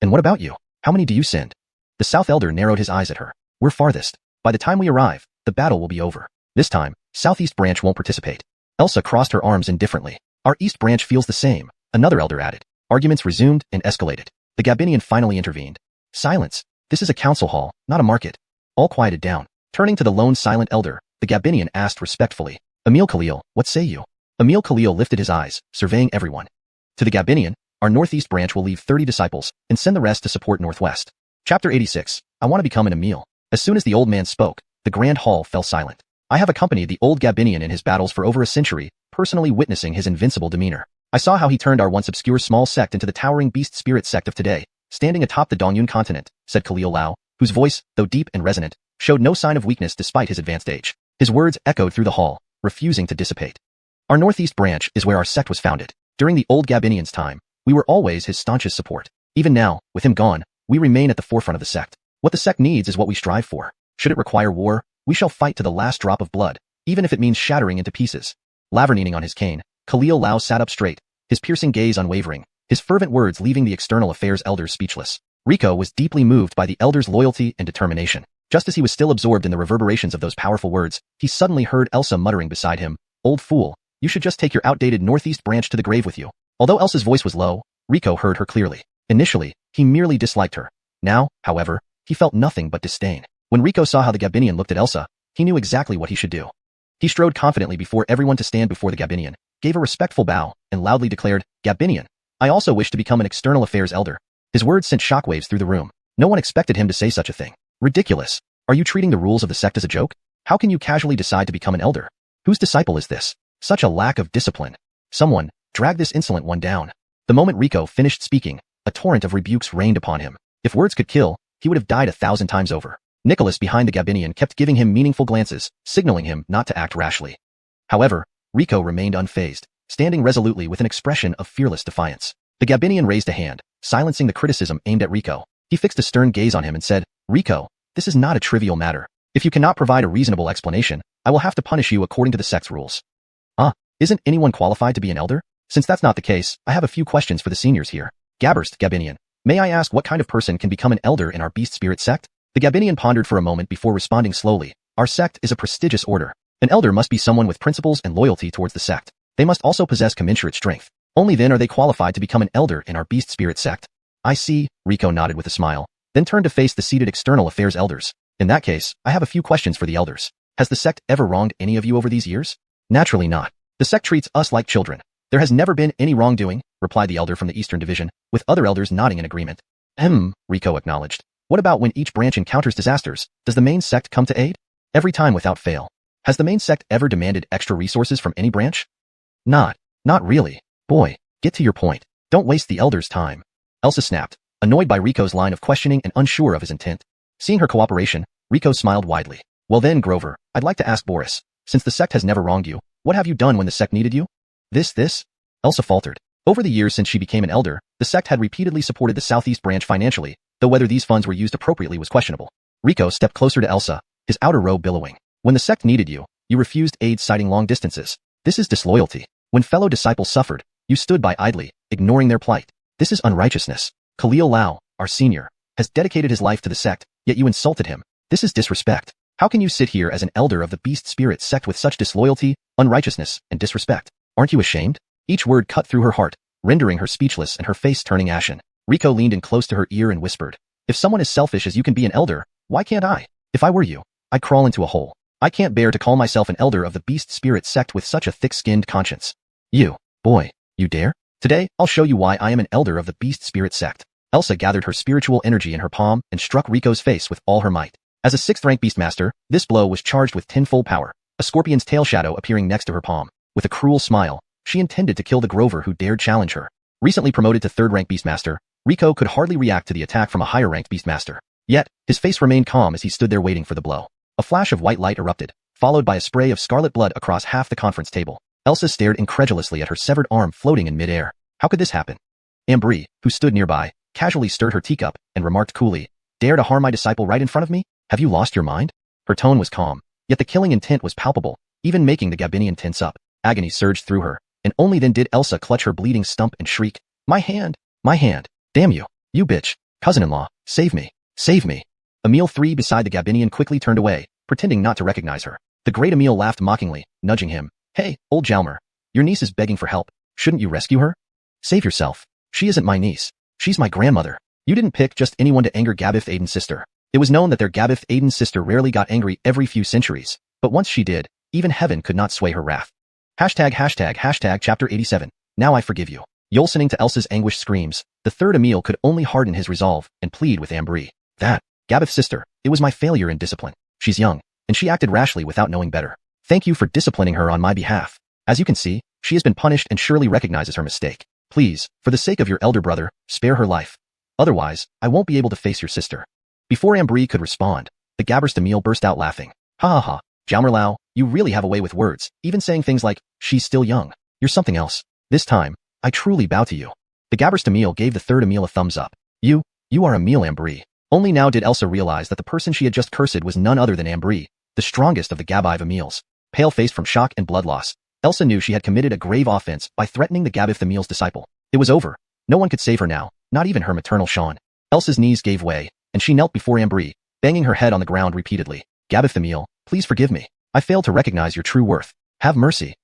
And what about you? How many do you send? The South elder narrowed his eyes at her. We're farthest. By the time we arrive, the battle will be over. This time, Southeast branch won't participate. Elsa crossed her arms indifferently. Our East Branch feels the same, another elder added. Arguments resumed and escalated. The Gabinian finally intervened. Silence. This is a council hall, not a market. All quieted down. Turning to the lone silent elder, the Gabinian asked respectfully, Emil Khalil, what say you? Emil Khalil lifted his eyes, surveying everyone. To the Gabinian, our Northeast Branch will leave 30 disciples and send the rest to support Northwest. Chapter 86. I want to become an Emil. As soon as the old man spoke, the grand hall fell silent. I have accompanied the old Gabinian in his battles for over a century, personally witnessing his invincible demeanor. I saw how he turned our once obscure small sect into the towering Beast Spirit Sect of today, standing atop the Dongyun Continent, said Khalil Lao, whose voice, though deep and resonant, showed no sign of weakness despite his advanced age. His words echoed through the hall, refusing to dissipate. Our Northeast Branch is where our sect was founded. During the old Gabinian's time, we were always his staunchest support. Even now, with him gone, we remain at the forefront of the sect. What the sect needs is what we strive for. Should it require war, we shall fight to the last drop of blood, even if it means shattering into pieces. Lavernining on his cane, Khalil Lao sat up straight, his piercing gaze unwavering, his fervent words leaving the external affairs elders speechless. Rico was deeply moved by the elder's loyalty and determination. Just as he was still absorbed in the reverberations of those powerful words, he suddenly heard Elsa muttering beside him, Old fool, you should just take your outdated Northeast Branch to the grave with you. Although Elsa's voice was low, Rico heard her clearly. Initially, he merely disliked her. Now, however, he felt nothing but disdain. When Rico saw how the Gabinian looked at Elsa, he knew exactly what he should do. He strode confidently before everyone to stand before the Gabinian, gave a respectful bow, and loudly declared, Gabinian, I also wish to become an external affairs elder. His words sent shockwaves through the room. No one expected him to say such a thing. Ridiculous. Are you treating the rules of the sect as a joke? How can you casually decide to become an elder? Whose disciple is this? Such a lack of discipline. Someone, drag this insolent one down. The moment Rico finished speaking, a torrent of rebukes rained upon him. If words could kill, he would have died 1,000 times over. Nicholas behind the Gabinian kept giving him meaningful glances, signaling him not to act rashly. However, Rico remained unfazed, standing resolutely with an expression of fearless defiance. The Gabinian raised a hand, silencing the criticism aimed at Rico. He fixed a stern gaze on him and said, Rico, this is not a trivial matter. If you cannot provide a reasonable explanation, I will have to punish you according to the sect's rules. Isn't anyone qualified to be an elder? Since that's not the case, I have a few questions for the seniors here. Gabberst, Gabinian. May I ask what kind of person can become an elder in our Beast Spirit Sect? The Gabinian pondered for a moment before responding slowly. Our sect is a prestigious order. An elder must be someone with principles and loyalty towards the sect. They must also possess commensurate strength. Only then are they qualified to become an elder in our Beast Spirit Sect. I see, Rico nodded with a smile, then turned to face the seated external affairs elders. In that case, I have a few questions for the elders. Has the sect ever wronged any of you over these years? Naturally not. The sect treats us like children. There has never been any wrongdoing, replied the elder from the Eastern Division, with other elders nodding in agreement. Rico acknowledged. What about when each branch encounters disasters? Does the main sect come to aid? Every time without fail. Has the main sect ever demanded extra resources from any branch? Not really. Boy, get to your point. Don't waste the elders' time. Elsa snapped, annoyed by Rico's line of questioning and unsure of his intent. Seeing her cooperation, Rico smiled widely. Well then, Grover, I'd like to ask Boris, since the sect has never wronged you, what have you done when the sect needed you? This? Elsa faltered. Over the years since she became an elder, the sect had repeatedly supported the Southeast Branch financially, though whether these funds were used appropriately was questionable. Rico stepped closer to Elsa, his outer robe billowing. When the sect needed you, you refused aid citing long distances. This is disloyalty. When fellow disciples suffered, you stood by idly, ignoring their plight. This is unrighteousness. Khalil Lao, our senior, has dedicated his life to the sect, yet you insulted him. This is disrespect. How can you sit here as an elder of the Beast Spirit Sect with such disloyalty, unrighteousness, and disrespect? Aren't you ashamed? Each word cut through her heart, rendering her speechless and her face turning ashen. Rico leaned in close to her ear and whispered, If someone as selfish as you can be an elder, why can't I? If I were you, I'd crawl into a hole. I can't bear to call myself an elder of the Beast Spirit Sect with such a thick-skinned conscience. Boy, you dare? Today, I'll show you why I am an elder of the Beast Spirit Sect. Elsa gathered her spiritual energy in her palm and struck Rico's face with all her might. As a 6th-rank Beastmaster, this blow was charged with tenfold power, a scorpion's tail shadow appearing next to her palm. With a cruel smile, she intended to kill the Grover who dared challenge her. Recently promoted to 3rd-rank Beastmaster, Rico could hardly react to the attack from a higher-ranked Beastmaster. Yet, his face remained calm as he stood there waiting for the blow. A flash of white light erupted, followed by a spray of scarlet blood across half the conference table. Elsa stared incredulously at her severed arm floating in midair. How could this happen? Ambry, who stood nearby, casually stirred her teacup and remarked coolly, Dare to harm my disciple right in front of me? Have you lost your mind? Her tone was calm, yet the killing intent was palpable, even making the Gabinian tense up. Agony surged through her, and only then did Elsa clutch her bleeding stump and shriek, My hand! My hand! Damn you! You bitch! Cousin-in-law! Save me! Save me! Emil III beside the Gabinian quickly turned away, pretending not to recognize her. The great Emil laughed mockingly, nudging him. Hey, old Jalmer. Your niece is begging for help. Shouldn't you rescue her? Save yourself. She isn't my niece. She's my grandmother. You didn't pick just anyone to anger Gabith Aiden's sister. It was known that their Gabith Aiden's sister rarely got angry every few centuries, but once she did, even heaven could not sway her wrath. ##### Chapter 87. Now I forgive you. Listening to Elsa's anguished screams, the third Emil could only harden his resolve and plead with Ambry. That, Gabith's sister, it was my failure in discipline. She's young, and she acted rashly without knowing better. Thank you for disciplining her on my behalf. As you can see, she has been punished and surely recognizes her mistake. Please, for the sake of your elder brother, spare her life. Otherwise, I won't be able to face your sister. Before Ambry could respond, the Gabberst Emil burst out laughing. Ha ha ha, Jalmerlau, you really have a way with words, even saying things like, she's still young. You're something else. This time, I truly bow to you. The Gabberst Emil gave the third Emil a thumbs up. You are Emil Ambry. Only now did Elsa realize that the person she had just cursed was none other than Ambry, the strongest of the Gabive Emils. Pale-faced from shock and blood loss, Elsa knew she had committed a grave offense by threatening the Gabith Emil's disciple. It was over. No one could save her now, not even her maternal Xian. Elsa's knees gave way, and she knelt before Ambry, banging her head on the ground repeatedly. Gabith Emil, please forgive me. I failed to recognize your true worth. Have mercy.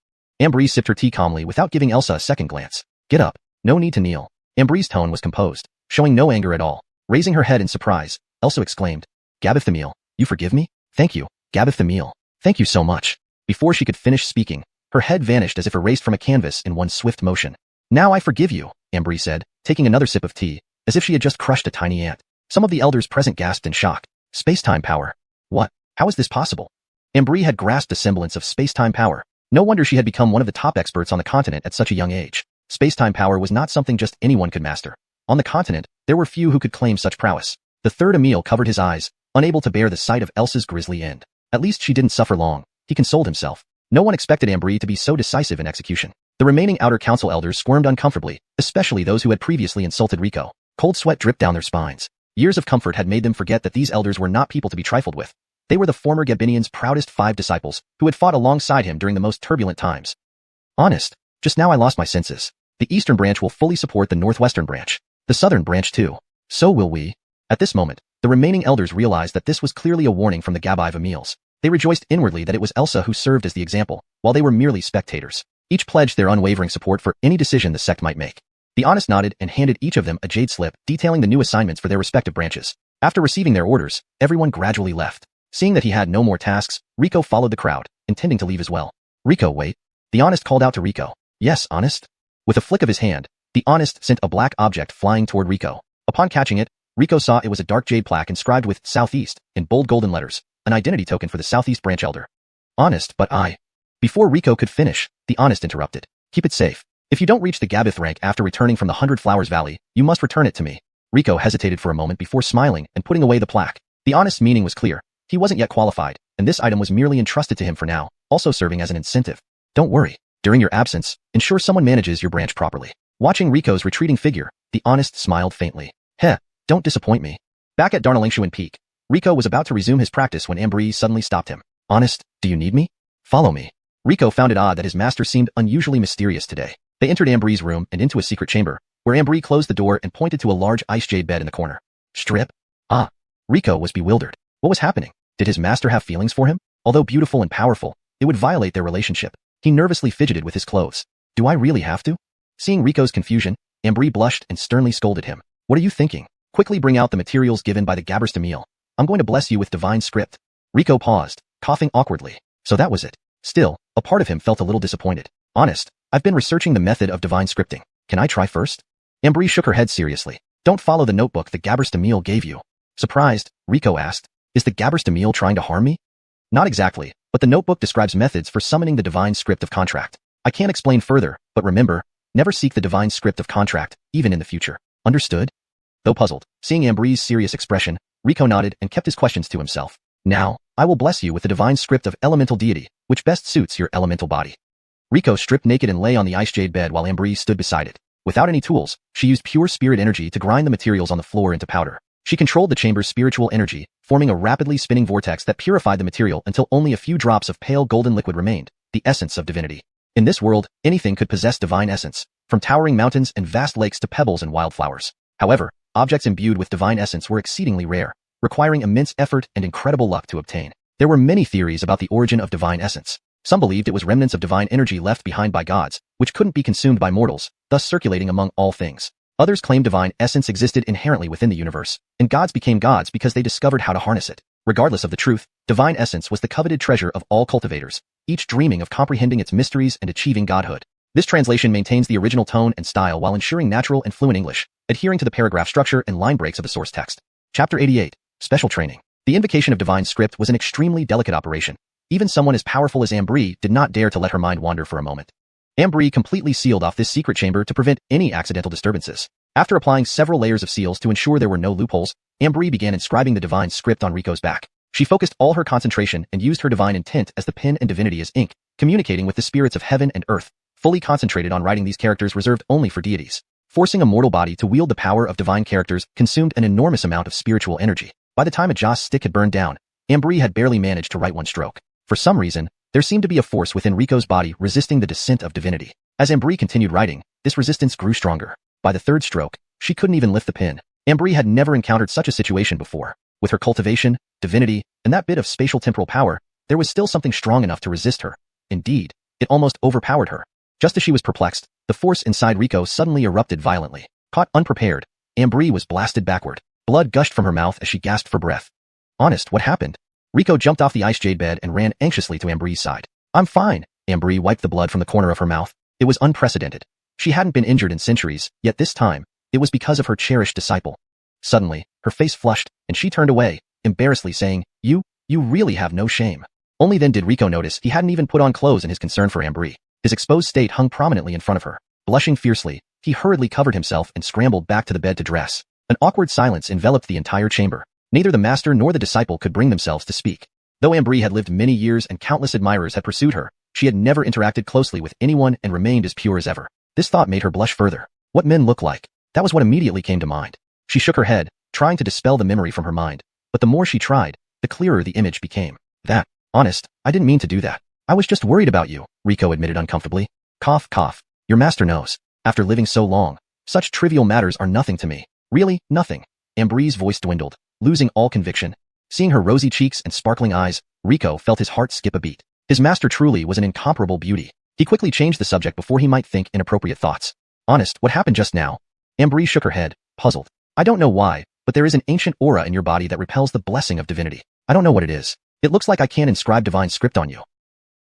Ambry sipped her tea calmly without giving Elsa a second glance. Get up. No need to kneel. Ambry's tone was composed, showing no anger at all. Raising her head in surprise, Elsa exclaimed, Gabith Emil, you forgive me? Thank you, Gabith Emil. Thank you so much. Before she could finish speaking, her head vanished as if erased from a canvas in one swift motion. Now I forgive you, Ambry said, taking another sip of tea, as if she had just crushed a tiny ant. Some of the elders present gasped in shock. Space-time power. What? How is this possible? Ambry had grasped a semblance of space-time power. No wonder she had become one of the top experts on the continent at such a young age. Space-time power was not something just anyone could master. On the continent, there were few who could claim such prowess. The third Emil covered his eyes, unable to bear the sight of Elsa's grisly end. At least she didn't suffer long, he consoled himself. No one expected Ambry to be so decisive in execution. The remaining outer council elders squirmed uncomfortably, especially those who had previously insulted Rico. Cold sweat dripped down their spines. Years of comfort had made them forget that these elders were not people to be trifled with. They were the former Gabinian's proudest 5 disciples, who had fought alongside him during the most turbulent times. Honest, just now I lost my senses. The eastern branch will fully support the northwestern branch. The southern branch too. So will we. At this moment, the remaining elders realized that this was clearly a warning from the Gabive Emils. They rejoiced inwardly that it was Elsa who served as the example, while they were merely spectators. Each pledged their unwavering support for any decision the sect might make. The Honest nodded and handed each of them a jade slip detailing the new assignments for their respective branches. After receiving their orders, everyone gradually left. Seeing that he had no more tasks, Rico followed the crowd, intending to leave as well. Rico, wait. The Honest called out to Rico. Yes, Honest? With a flick of his hand, the Honest sent a black object flying toward Rico. Upon catching it, Rico saw it was a dark jade plaque inscribed with Southeast in bold golden letters, an identity token for the Southeast branch elder. Honest, but I... Before Rico could finish, the Honest interrupted. Keep it safe. If you don't reach the Gabith rank after returning from the 100 Flowers Valley, you must return it to me. Rico hesitated for a moment before smiling and putting away the plaque. The Honest's meaning was clear. He wasn't yet qualified, and this item was merely entrusted to him for now, also serving as an incentive. Don't worry. During your absence, ensure someone manages your branch properly. Watching Rico's retreating figure, the Honest smiled faintly. Heh, don't disappoint me. Back at Darnalingshuan Peak, Rico was about to resume his practice when Ambry suddenly stopped him. Honest, do you need me? Follow me. Rico found it odd that his master seemed unusually mysterious today. They entered Ambry's room and into a secret chamber, where Ambry closed the door and pointed to a large ice jade bed in the corner. Strip? Ah. Rico was bewildered. What was happening? Did his master have feelings for him? Although beautiful and powerful, it would violate their relationship. He nervously fidgeted with his clothes. Do I really have to? Seeing Rico's confusion, Ambry blushed and sternly scolded him. What are you thinking? Quickly bring out the materials given by the Gabberst Emil. I'm going to bless you with divine script. Rico paused, coughing awkwardly. So that was it. Still, a part of him felt a little disappointed. Honest, I've been researching the method of divine scripting. Can I try first? Ambry shook her head seriously. Don't follow the notebook the Gabberst Emil gave you. Surprised, Rico asked, is the Gabberst Emil trying to harm me? Not exactly, but the notebook describes methods for summoning the divine script of contract. I can't explain further, but remember, never seek the divine script of contract, even in the future. Understood? Though puzzled, seeing Ambry's serious expression, Rico nodded and kept his questions to himself. Now, I will bless you with the divine script of elemental deity, which best suits your elemental body. Rico stripped naked and lay on the ice jade bed while Ambry stood beside it. Without any tools, she used pure spirit energy to grind the materials on the floor into powder. She controlled the chamber's spiritual energy, forming a rapidly spinning vortex that purified the material until only a few drops of pale golden liquid remained, the essence of divinity. In this world, anything could possess divine essence, from towering mountains and vast lakes to pebbles and wildflowers. However, objects imbued with divine essence were exceedingly rare, requiring immense effort and incredible luck to obtain. There were many theories about the origin of divine essence. Some believed it was remnants of divine energy left behind by gods, which couldn't be consumed by mortals, thus circulating among all things. Others claimed divine essence existed inherently within the universe, and gods became gods because they discovered how to harness it. Regardless of the truth, divine essence was the coveted treasure of all cultivators, each dreaming of comprehending its mysteries and achieving godhood. This translation maintains the original tone and style while ensuring natural and fluent English, adhering to the paragraph structure and line breaks of the source text. Chapter 88. Special Training. The invocation of divine script was an extremely delicate operation. Even someone as powerful as Ambry did not dare to let her mind wander for a moment. Ambry completely sealed off this secret chamber to prevent any accidental disturbances. After applying several layers of seals to ensure there were no loopholes, Ambry began inscribing the divine script on Rico's back. She focused all her concentration and used her divine intent as the pen and divinity as ink, communicating with the spirits of heaven and earth, fully concentrated on writing these characters reserved only for deities. Forcing a mortal body to wield the power of divine characters consumed an enormous amount of spiritual energy. By the time a Joss stick had burned down, Ambry had barely managed to write one stroke. For some reason, there seemed to be a force within Rico's body resisting the descent of divinity. As Ambry continued writing, this resistance grew stronger. By the third stroke, she couldn't even lift the pen. Ambry had never encountered such a situation before. With her cultivation, divinity, and that bit of spatial temporal power, there was still something strong enough to resist her. Indeed, it almost overpowered her. Just as she was perplexed, the force inside Rico suddenly erupted violently. Caught unprepared, Ambry was blasted backward. Blood gushed from her mouth as she gasped for breath. Honest, what happened? Rico jumped off the ice jade bed and ran anxiously to Ambry's side. I'm fine. Ambry wiped the blood from the corner of her mouth. It was unprecedented. She hadn't been injured in centuries, yet this time, it was because of her cherished disciple. Suddenly, her face flushed, and she turned away, embarrassedly saying, You really have no shame. Only then did Rico notice he hadn't even put on clothes in his concern for Ambry. His exposed state hung prominently in front of her. Blushing fiercely, he hurriedly covered himself and scrambled back to the bed to dress. An awkward silence enveloped the entire chamber. Neither the master nor the disciple could bring themselves to speak. Though Ambry had lived many years and countless admirers had pursued her, she had never interacted closely with anyone and remained as pure as ever. This thought made her blush further. What men look like. That was what immediately came to mind. She shook her head, trying to dispel the memory from her mind. But the more she tried, the clearer the image became. Honest, I didn't mean to do that. I was just worried about you, Rico admitted uncomfortably. Cough, cough. Your master knows. After living so long, such trivial matters are nothing to me. Really, nothing. Ambry's voice dwindled, losing all conviction. Seeing her rosy cheeks and sparkling eyes, Rico felt his heart skip a beat. His master truly was an incomparable beauty. He quickly changed the subject before he might think inappropriate thoughts. Honest, what happened just now? Ambry shook her head, puzzled. I don't know why, but there is an ancient aura in your body that repels the blessing of divinity. I don't know what it is. It looks like I can't inscribe divine script on you.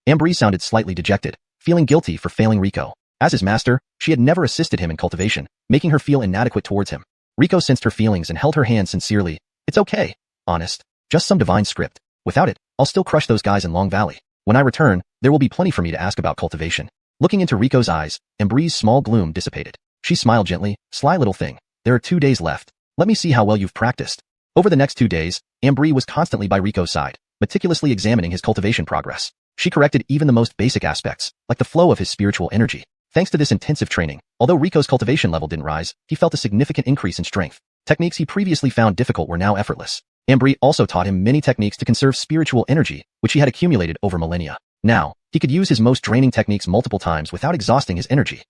Ambry sounded slightly dejected, feeling guilty for failing Rico. As his master, she had never assisted him in cultivation, making her feel inadequate towards him. Rico sensed her feelings and held her hand sincerely. It's okay. Honest. Just some divine script. Without it, I'll still crush those guys in Long Valley. When I return, there will be plenty for me to ask about cultivation. Looking into Rico's eyes, Ambry's small gloom dissipated. She smiled gently. Sly little thing. There are 2 days left. Let me see how well you've practiced. Over the next 2 days, Ambry was constantly by Rico's side, meticulously examining his cultivation progress. She corrected even the most basic aspects, like the flow of his spiritual energy. Thanks to this intensive training, although Rico's cultivation level didn't rise, he felt a significant increase in strength. Techniques he previously found difficult were now effortless. Ambry also taught him many techniques to conserve spiritual energy, which he had accumulated over millennia. Now, he could use his most draining techniques multiple times without exhausting his energy.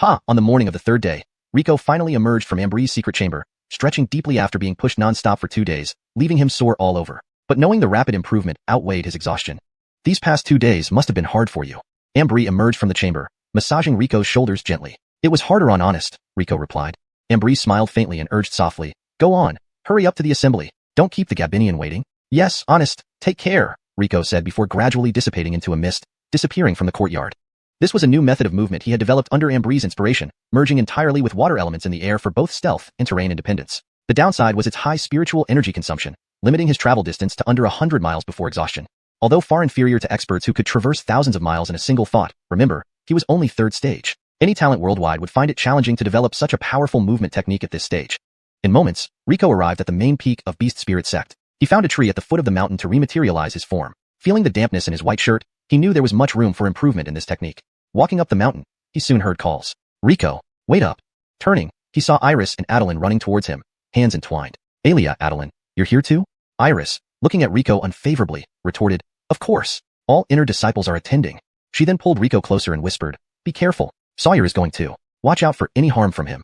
On the morning of the 3rd day, Rico finally emerged from Ambry's secret chamber, stretching deeply after being pushed non-stop for 2 days, leaving him sore all over. But knowing the rapid improvement outweighed his exhaustion. These past 2 days must have been hard for you. Ambry emerged from the chamber, massaging Rico's shoulders gently. It was harder on Honest, Rico replied. Ambry smiled faintly and urged softly, Go on, hurry up to the assembly. Don't keep the Gabinian waiting. Yes, Honest, take care, Rico said before gradually dissipating into a mist, disappearing from the courtyard. This was a new method of movement he had developed under Ambry's inspiration, merging entirely with water elements in the air for both stealth and terrain independence. The downside was its high spiritual energy consumption, limiting his travel distance to under 100 miles before exhaustion. Although far inferior to experts who could traverse thousands of miles in a single thought, remember, he was only 3rd stage. Any talent worldwide would find it challenging to develop such a powerful movement technique at this stage. In moments, Rico arrived at the main peak of Beast Spirit Sect. He found a tree at the foot of the mountain to rematerialize his form. Feeling the dampness in his white shirt, he knew there was much room for improvement in this technique. Walking up the mountain, he soon heard calls. Rico, wait up. Turning, he saw Iris and Adeline running towards him, hands entwined. Alia, Adeline, you're here too? Iris, looking at Rico unfavorably, retorted, Of course. All inner disciples are attending. She then pulled Rico closer and whispered, Be careful. Sawyer is going too. Watch out for any harm from him.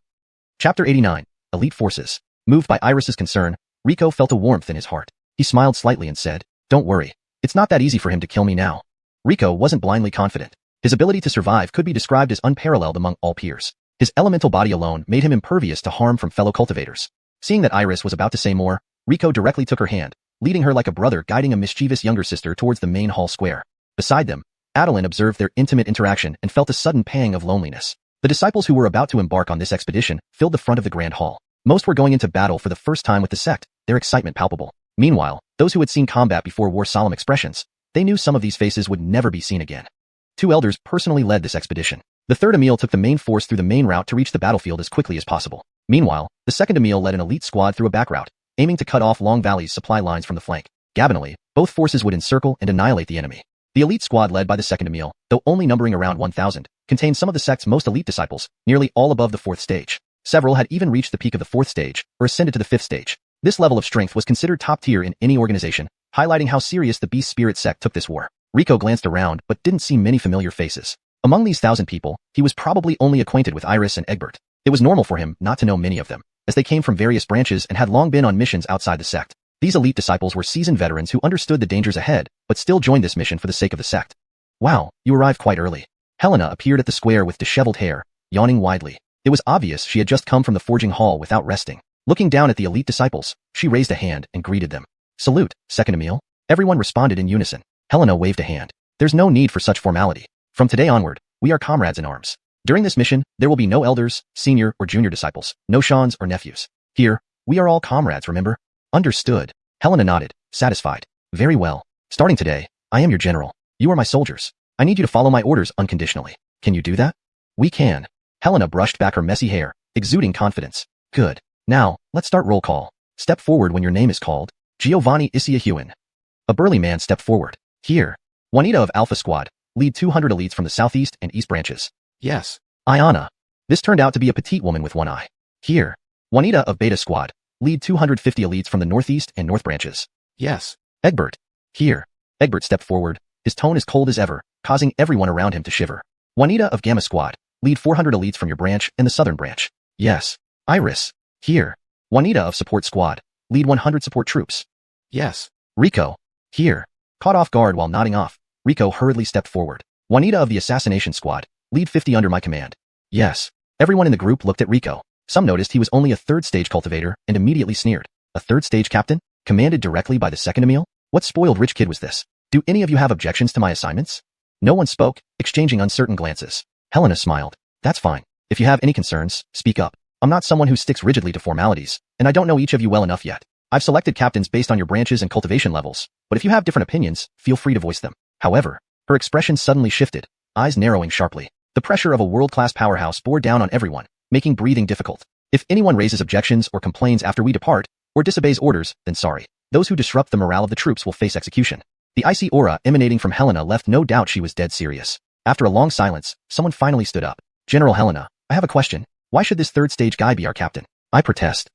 Chapter 89. Elite Forces. Moved by Iris's concern, Rico felt a warmth in his heart. He smiled slightly and said, Don't worry. It's not that easy for him to kill me now. Rico wasn't blindly confident. His ability to survive could be described as unparalleled among all peers. His elemental body alone made him impervious to harm from fellow cultivators. Seeing that Iris was about to say more, Rico directly took her hand, leading her like a brother guiding a mischievous younger sister towards the main hall square. Beside them, Adeline observed their intimate interaction and felt a sudden pang of loneliness. The disciples who were about to embark on this expedition filled the front of the grand hall. Most were going into battle for the first time with the sect, their excitement palpable. Meanwhile, those who had seen combat before wore solemn expressions. They knew some of these faces would never be seen again. 2 elders personally led this expedition. The third Emil took the main force through the main route to reach the battlefield as quickly as possible. Meanwhile, the second Emil led an elite squad through a back route, aiming to cut off Long Valley's supply lines from the flank. Gabinally, both forces would encircle and annihilate the enemy. The elite squad led by the second Emil, though only numbering around 1,000, contained some of the sect's most elite disciples, nearly all above the 4th stage. Several had even reached the peak of the 4th stage, or ascended to the 5th stage. This level of strength was considered top tier in any organization, highlighting how serious the Beast Spirit Sect took this war. Rico glanced around but didn't see many familiar faces. Among these 1,000 people, he was probably only acquainted with Iris and Egbert. It was normal for him not to know many of them, as they came from various branches and had long been on missions outside the sect. These elite disciples were seasoned veterans who understood the dangers ahead, but still joined this mission for the sake of the sect. Wow, you arrived quite early. Helena appeared at the square with disheveled hair, yawning widely. It was obvious she had just come from the forging hall without resting. Looking down at the elite disciples, she raised a hand and greeted them. Salute, second Emil. Everyone responded in unison. Helena waved a hand. There's no need for such formality. From today onward, we are comrades in arms. During this mission, there will be no elders, senior or junior disciples, no shawns or nephews. Here, we are all comrades, remember? Understood. Helena nodded, satisfied. Very well. Starting today, I am your general. You are my soldiers. I need you to follow my orders unconditionally. Can you do that? We can. Helena brushed back her messy hair, exuding confidence. Good. Now, let's start roll call. Step forward when your name is called. Giovanni Xuanhuan. A burly man stepped forward. Here. Juanita of Alpha Squad. Lead 200 elites from the southeast and east branches. Yes. Ayana. This turned out to be a petite woman with one eye. Here. Juanita of Beta Squad. Lead 250 elites from the northeast and north branches. Yes. Egbert. Here. Egbert stepped forward, his tone as cold as ever, causing everyone around him to shiver. Juanita of Gamma Squad. Lead 400 elites from your branch and the southern branch. Yes. Iris. Here. Juanita of Support Squad. Lead 100 support troops. Yes. Rico. Here. Caught off guard while nodding off, Rico hurriedly stepped forward. Juanita of the Assassination Squad. Lead 50 under my command. Yes. Everyone in the group looked at Rico. Some noticed he was only a 3rd stage cultivator and immediately sneered. A 3rd stage captain? Commanded directly by the second Emil? What spoiled rich kid was this? Do any of you have objections to my assignments? No one spoke, exchanging uncertain glances. Helena smiled. That's fine. If you have any concerns, speak up. I'm not someone who sticks rigidly to formalities, and I don't know each of you well enough yet. I've selected captains based on your branches and cultivation levels, but if you have different opinions, feel free to voice them. However, her expression suddenly shifted, eyes narrowing sharply. The pressure of a world-class powerhouse bore down on everyone, making breathing difficult. If anyone raises objections or complains after we depart, or disobeys orders, then sorry. Those who disrupt the morale of the troops will face execution. The icy aura emanating from Helena left no doubt she was dead serious. After a long silence, someone finally stood up. General Helena, I have a question. Why should this 3rd stage guy be our captain? I protest.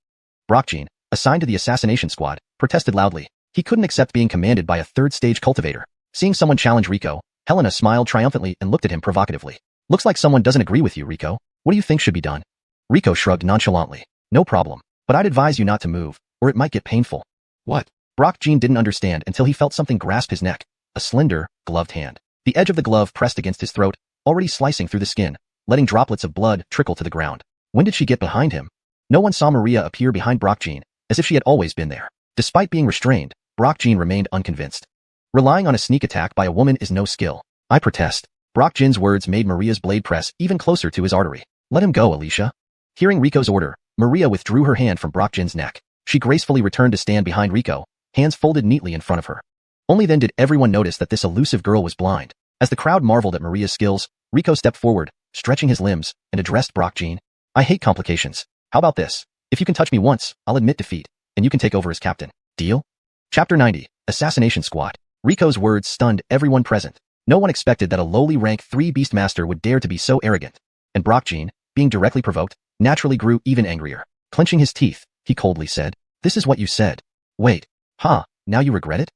Brockjean, assigned to the Assassination Squad, protested loudly. He couldn't accept being commanded by a 3rd stage cultivator. Seeing someone challenge Rico, Helena smiled triumphantly and looked at him provocatively. Looks like someone doesn't agree with you, Rico. What do you think should be done? Rico shrugged nonchalantly. No problem, but I'd advise you not to move, or it might get painful. What? Brockjean didn't understand until he felt something grasp his neck. A slender, gloved hand. The edge of the glove pressed against his throat, already slicing through the skin, letting droplets of blood trickle to the ground. When did she get behind him? No one saw Maria appear behind Brockjean, as if she had always been there. Despite being restrained, Brockjean remained unconvinced. Relying on a sneak attack by a woman is no skill. I protest. Brockjean's words made Maria's blade press even closer to his artery. Let him go, Alicia. Hearing Rico's order, Maria withdrew her hand from Brockjean's neck. She gracefully returned to stand behind Rico, hands folded neatly in front of her. Only then did everyone notice that this elusive girl was blind. As the crowd marveled at Maria's skills, Rico stepped forward, stretching his limbs, and addressed Brockjean. I hate complications. How about this? If you can touch me once, I'll admit defeat, and you can take over as captain. Deal? Chapter 90, Assassination Squad. Rico's words stunned everyone present. No one expected that a lowly rank 3 Beastmaster would dare to be so arrogant. And Brockjean, being directly provoked, naturally grew even angrier. Clenching his teeth, he coldly said, "This is what you said. Wait. Huh, now you regret it?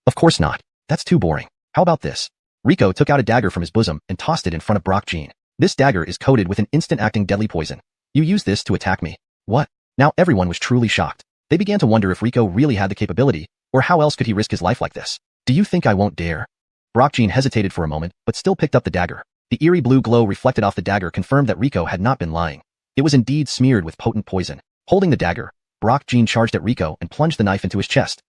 Of course not. That's too boring. How about this?" Rico took out a dagger from his bosom and tossed it in front of Brockjean. "This dagger is coated with an instant-acting deadly poison. You use this to attack me." What? Now everyone was truly shocked. They began to wonder if Rico really had the capability, or how else could he risk his life like this? "Do you think I won't dare?" Brock Jean hesitated for a moment, but still picked up the dagger. The eerie blue glow reflected off the dagger confirmed that Rico had not been lying. It was indeed smeared with potent poison. Holding the dagger, Brock Jean charged at Rico and plunged the knife into his chest.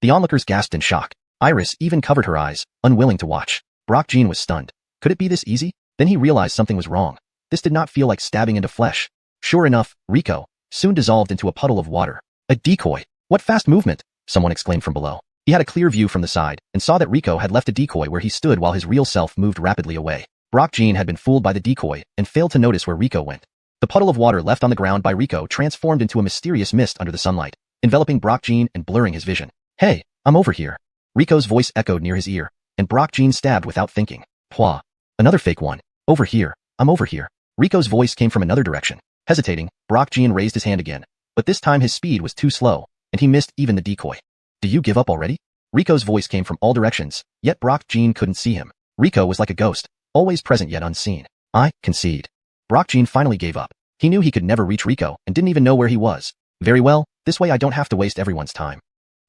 The onlookers gasped in shock. Iris even covered her eyes, unwilling to watch. Brock Jean was stunned. Could it be this easy? Then he realized something was wrong. This did not feel like stabbing into flesh. Sure enough, Rico soon dissolved into a puddle of water. A decoy! What fast movement! Someone exclaimed from below. He had a clear view from the side, and saw that Rico had left a decoy where he stood while his real self moved rapidly away. Brock Jean had been fooled by the decoy, and failed to notice where Rico went. The puddle of water left on the ground by Rico transformed into a mysterious mist under the sunlight, enveloping Brock Jean and blurring his vision. Hey, I'm over here. Rico's voice echoed near his ear, and Brock Jean stabbed without thinking. Pwah. Another fake one. Over here, I'm over here. Rico's voice came from another direction. Hesitating, Brock Jean raised his hand again, but this time his speed was too slow, and he missed even the decoy. Do you give up already? Rico's voice came from all directions, yet Brock Jean couldn't see him. Rico was like a ghost, always present yet unseen. I concede. Brock Jean finally gave up. He knew he could never reach Rico and didn't even know where he was. Very well, this way I don't have to waste everyone's time.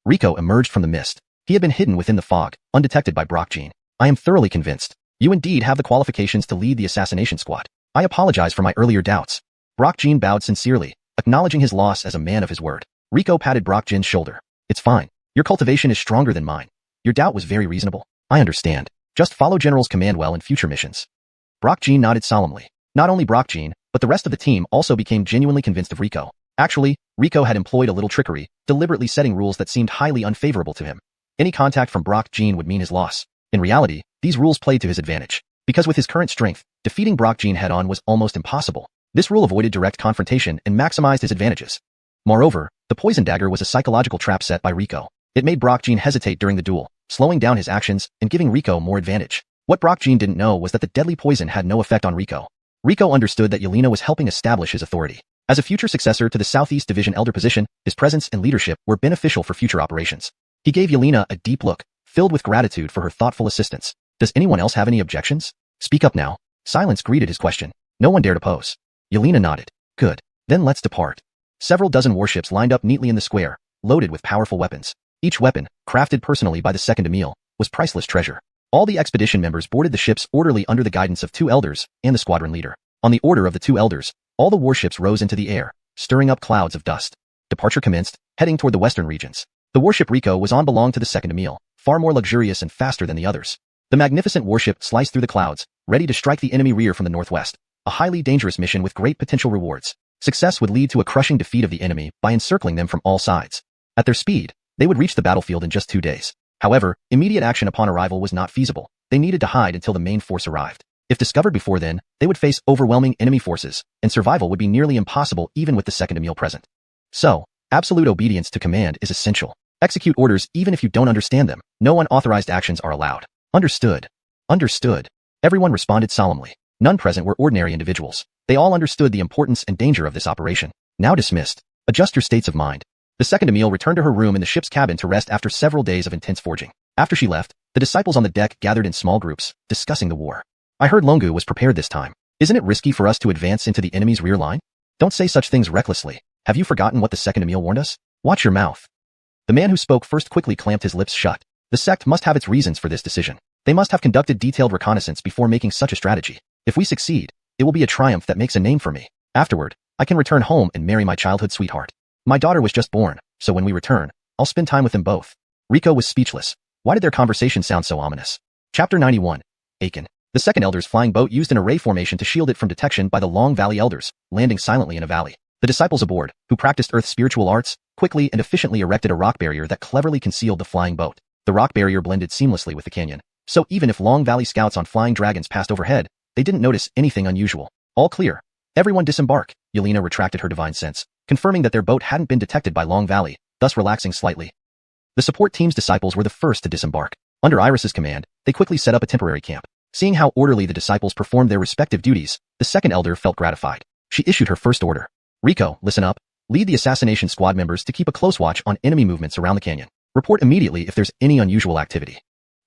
Rico emerged from the mist. He had been hidden within the fog, undetected by Brock Jean. I am thoroughly convinced. You indeed have the qualifications to lead the assassination squad. I apologize for my earlier doubts. Brock Jean bowed sincerely, acknowledging his loss as a man of his word. Rico patted Brock Jean's shoulder. It's fine. Your cultivation is stronger than mine. Your doubt was very reasonable. I understand. Just follow General's command well in future missions. Brock Jean nodded solemnly. Not only Brock Jean, but the rest of the team also became genuinely convinced of Rico. Actually, Rico had employed a little trickery, deliberately setting rules that seemed highly unfavorable to him. Any contact from Brock Jean would mean his loss. In reality, these rules played to his advantage. Because with his current strength, defeating Brock Jean head-on was almost impossible. This rule avoided direct confrontation and maximized his advantages. Moreover, the poison dagger was a psychological trap set by Rico. It made Brock Jean hesitate during the duel, slowing down his actions and giving Rico more advantage. What Brock Jean didn't know was that the deadly poison had no effect on Rico. Rico understood that Yelena was helping establish his authority. As a future successor to the Southeast Division Elder position, his presence and leadership were beneficial for future operations. He gave Yelena a deep look, filled with gratitude for her thoughtful assistance. Does anyone else have any objections? Speak up now. Silence greeted his question. No one dared oppose. Yelena nodded. Good. Then let's depart. Several dozen warships lined up neatly in the square, loaded with powerful weapons. Each weapon, crafted personally by the second Emil, was priceless treasure. All the expedition members boarded the ships orderly under the guidance of two elders and the squadron leader. On the order of the two elders, all the warships rose into the air, stirring up clouds of dust. Departure commenced, heading toward the western regions. The warship Rico was on belonged to the second Emil, far more luxurious and faster than the others. The magnificent warship sliced through the clouds, ready to strike the enemy rear from the northwest. A highly dangerous mission with great potential rewards. Success would lead to a crushing defeat of the enemy by encircling them from all sides. At their speed, they would reach the battlefield in just 2 days. However, immediate action upon arrival was not feasible. They needed to hide until the main force arrived. If discovered before then, they would face overwhelming enemy forces, and survival would be nearly impossible even with the second Emil present. So, absolute obedience to command is essential. Execute orders even if you don't understand them. No unauthorized actions are allowed. Understood. Understood. Everyone responded solemnly. None present were ordinary individuals. They all understood the importance and danger of this operation. Now dismissed. Adjust your states of mind. The second Emil returned to her room in the ship's cabin to rest after several days of intense forging. After she left, the disciples on the deck gathered in small groups, discussing the war. I heard Longu was prepared this time. Isn't it risky for us to advance into the enemy's rear line? Don't say such things recklessly. Have you forgotten what the second Emil warned us? Watch your mouth. The man who spoke first quickly clamped his lips shut. The sect must have its reasons for this decision. They must have conducted detailed reconnaissance before making such a strategy. If we succeed, it will be a triumph that makes a name for me. Afterward, I can return home and marry my childhood sweetheart. My daughter was just born, so when we return, I'll spend time with them both. Rico was speechless. Why did their conversation sound so ominous? Chapter 91. Aiken. The second elder's flying boat used an array formation to shield it from detection by the Long Valley elders, landing silently in a valley. The disciples aboard, who practiced Earth's spiritual arts, quickly and efficiently erected a rock barrier that cleverly concealed the flying boat. The rock barrier blended seamlessly with the canyon, so even if Long Valley scouts on flying dragons passed overhead, they didn't notice anything unusual. All clear. Everyone disembark. Yelena retracted her divine sense, confirming that their boat hadn't been detected by Long Valley, thus relaxing slightly. The support team's disciples were the first to disembark. Under Iris's command, they quickly set up a temporary camp. Seeing how orderly the disciples performed their respective duties, the second elder felt gratified. She issued her first order. Rico, listen up. Lead the assassination squad members to keep a close watch on enemy movements around the canyon. Report immediately if there's any unusual activity.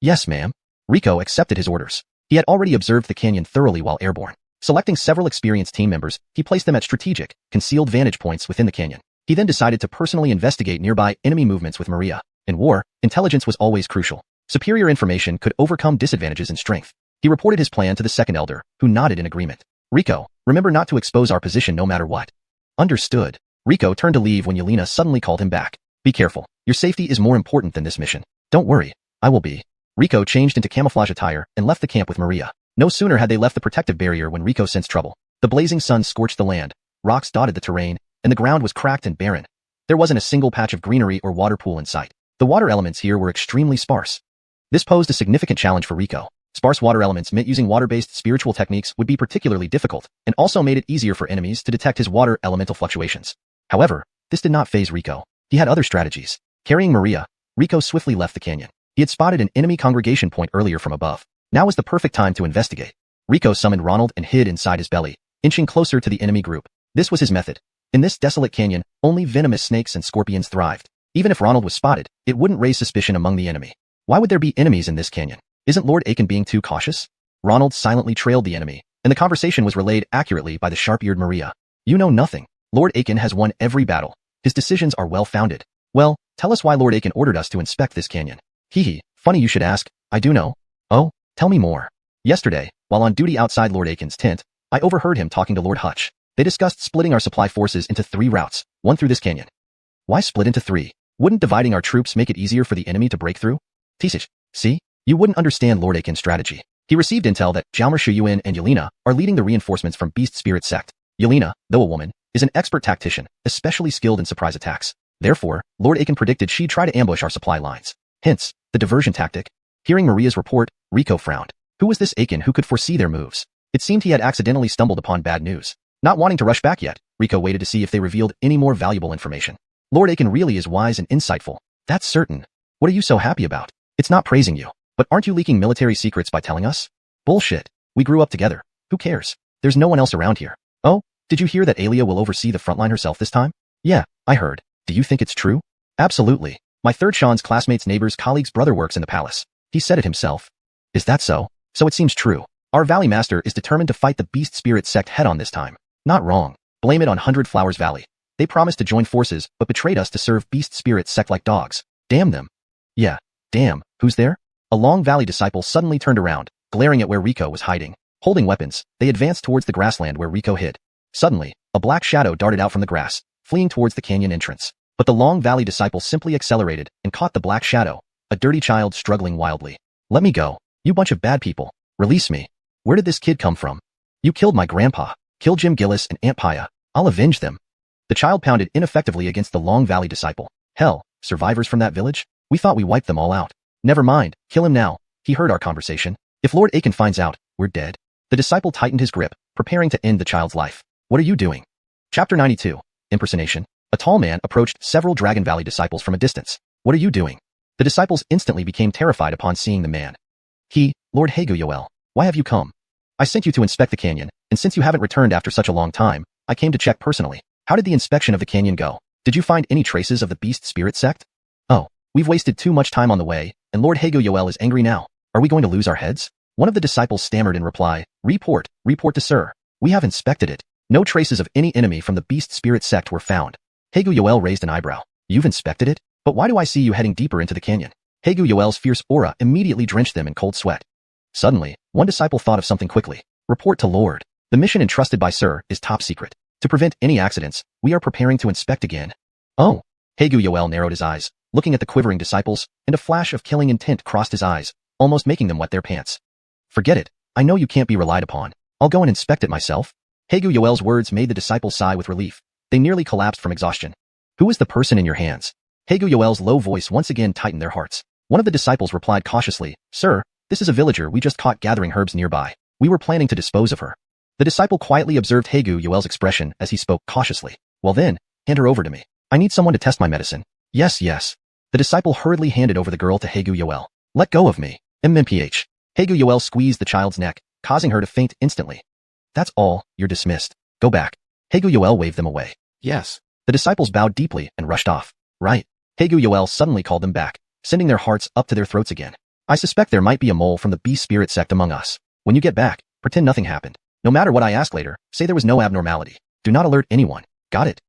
Yes, ma'am. Rico accepted his orders. He had already observed the canyon thoroughly while airborne. Selecting several experienced team members, he placed them at strategic, concealed vantage points within the canyon. He then decided to personally investigate nearby enemy movements with Maria. In war, intelligence was always crucial. Superior information could overcome disadvantages in strength. He reported his plan to the second elder, who nodded in agreement. Rico, remember not to expose our position no matter what. Understood. Rico turned to leave when Yelena suddenly called him back. Be careful. Your safety is more important than this mission. Don't worry. I will be. Rico changed into camouflage attire and left the camp with Maria. No sooner had they left the protective barrier when Rico sensed trouble. The blazing sun scorched the land, rocks dotted the terrain, and the ground was cracked and barren. There wasn't a single patch of greenery or water pool in sight. The water elements here were extremely sparse. This posed a significant challenge for Rico. Sparse water elements meant using water-based spiritual techniques would be particularly difficult, and also made it easier for enemies to detect his water elemental fluctuations. However, this did not faze Rico. He had other strategies. Carrying Maria, Rico swiftly left the canyon. He had spotted an enemy congregation point earlier from above. Now was the perfect time to investigate. Rico summoned Ronald and hid inside his belly, inching closer to the enemy group. This was his method. In this desolate canyon, only venomous snakes and scorpions thrived. Even if Ronald was spotted, it wouldn't raise suspicion among the enemy. Why would there be enemies in this canyon? Isn't Lord Aiken being too cautious? Ronald silently trailed the enemy, and the conversation was relayed accurately by the sharp-eared Maria. You know nothing. Lord Aiken has won every battle. His decisions are well-founded. Well, tell us why Lord Aiken ordered us to inspect this canyon. Hee, funny you should ask. I do know. Oh, tell me more. Yesterday, while on duty outside Lord Aiken's tent, I overheard him talking to Lord Hutch. They discussed splitting our supply forces into 3 routes, one through this canyon. Why split into 3? Wouldn't dividing our troops make it easier for the enemy to break through? Tisich, see? You wouldn't understand Lord Aiken's strategy. He received intel that Xuanhuan and Yelena are leading the reinforcements from Beast Spirit Sect. Yelena, though a woman, is an expert tactician, especially skilled in surprise attacks. Therefore, Lord Aiken predicted she'd try to ambush our supply lines. Hence, the diversion tactic. Hearing Maria's report, Rico frowned. Who was this Aiken who could foresee their moves? It seemed he had accidentally stumbled upon bad news. Not wanting to rush back yet, Rico waited to see if they revealed any more valuable information. Lord Aiken really is wise and insightful. That's certain. What are you so happy about? It's not praising you. But aren't you leaking military secrets by telling us? Bullshit. We grew up together. Who cares? There's no one else around here. Oh, did you hear that Alia will oversee the frontline herself this time? Yeah, I heard. Do you think it's true? Absolutely. My third Sean's classmate's neighbor's colleague's brother works in the palace. He said it himself. Is that so? So it seems true. Our Valley Master is determined to fight the Beast Spirit Sect head-on this time. Not wrong. Blame it on 100 Flowers Valley. They promised to join forces but betrayed us to serve Beast Spirit Sect like dogs. Damn them. Yeah, damn. Who's there? A Long Valley disciple suddenly turned around, glaring at where Rico was hiding. Holding weapons, they advanced towards the grassland where Rico hid. Suddenly, a black shadow darted out from the grass, fleeing towards the canyon entrance. But the Long Valley disciple simply accelerated and caught the black shadow, a dirty child struggling wildly. Let me go. You bunch of bad people. Release me. Where did this kid come from? You killed my grandpa. Kill Jim Gillis and Aunt Paya. I'll avenge them. The child pounded ineffectively against the Long Valley disciple. Hell, survivors from that village? We thought we wiped them all out. Never mind, kill him now. He heard our conversation. If Lord Aiken finds out, we're dead. The disciple tightened his grip, preparing to end the child's life. What are you doing? Chapter 92. Impersonation. A tall man approached several Dragon Valley disciples from a distance. What are you doing? The disciples instantly became terrified upon seeing the man. Lord Hagu-Yoel, why have you come? I sent you to inspect the canyon, and since you haven't returned after such a long time, I came to check personally. How did the inspection of the canyon go? Did you find any traces of the Beast Spirit Sect? Oh, we've wasted too much time on the way, and Lord Hagu-Yoel is angry now. Are we going to lose our heads? One of the disciples stammered in reply. Report to sir. We have inspected it. No traces of any enemy from the Beast Spirit Sect were found. Hagu-Yoel raised an eyebrow. You've inspected it? But why do I see you heading deeper into the canyon? Hagu-Yoel's fierce aura immediately drenched them in cold sweat. Suddenly, one disciple thought of something quickly. Report to Lord. The mission entrusted by Sir is top secret. To prevent any accidents, we are preparing to inspect again. Oh. Hagu-Yoel narrowed his eyes, looking at the quivering disciples, and a flash of killing intent crossed his eyes, almost making them wet their pants. Forget it. I know you can't be relied upon. I'll go and inspect it myself. Hagu-Yoel's words made the disciples sigh with relief. They nearly collapsed from exhaustion. Who is the person in your hands? Hagu-Yoel's low voice once again tightened their hearts. One of the disciples replied cautiously, Sir, this is a villager we just caught gathering herbs nearby. We were planning to dispose of her. The disciple quietly observed Hagu-Yoel's expression as he spoke cautiously. Well then, hand her over to me. I need someone to test my medicine. Yes. The disciple hurriedly handed over the girl to Hagu-Yoel. Let go of me. MMPH. Hagu-Yoel squeezed the child's neck, causing her to faint instantly. That's all, you're dismissed. Go back. Hagu-Yoel waved them away. Yes. The disciples bowed deeply and rushed off. Right. Hagu-Yoel suddenly called them back, sending their hearts up to their throats again. I suspect there might be a mole from the Beast Spirit Sect among us. When you get back, pretend nothing happened. No matter what I ask later, say there was no abnormality. Do not alert anyone. Got it?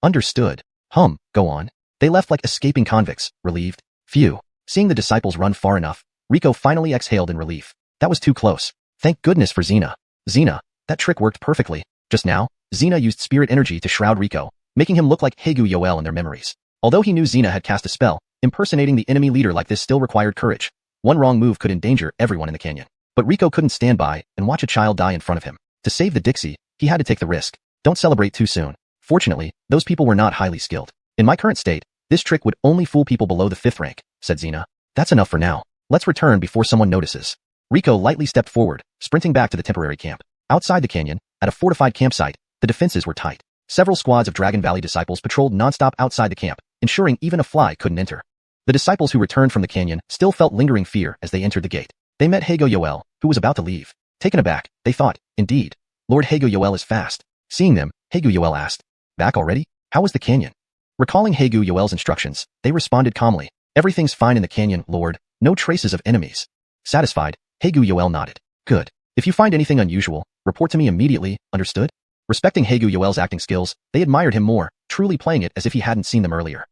Understood. Go on. They left like escaping convicts, relieved. Phew. Seeing the disciples run far enough, Rico finally exhaled in relief. That was too close. Thank goodness for Xena. Xena, that trick worked perfectly. Just now, Xena used spirit energy to shroud Rico, making him look like Haegu Yoel in their memories. Although he knew Xena had cast a spell, impersonating the enemy leader like this still required courage. One wrong move could endanger everyone in the canyon. But Rico couldn't stand by and watch a child die in front of him. To save the Dixie, he had to take the risk. Don't celebrate too soon. Fortunately, those people were not highly skilled. In my current state, this trick would only fool people below the 5th rank, said Xena. That's enough for now. Let's return before someone notices. Rico lightly stepped forward, sprinting back to the temporary camp. Outside the canyon, at a fortified campsite, the defenses were tight. Several squads of Dragon Valley disciples patrolled nonstop outside the camp, ensuring even a fly couldn't enter. The disciples who returned from the canyon still felt lingering fear as they entered the gate. They met Haegu Yoel, who was about to leave. Taken aback, they thought, indeed, Lord Haegu Yoel is fast. Seeing them, Haegu Yoel asked, back already? How was the canyon? Recalling Haegu Yoel's instructions, they responded calmly, everything's fine in the canyon, Lord, no traces of enemies. Satisfied, Haegu Yoel nodded. Good. If you find anything unusual, report to me immediately, understood? Respecting Haegu Yoel's acting skills, they admired him more, truly playing it as if he hadn't seen them earlier.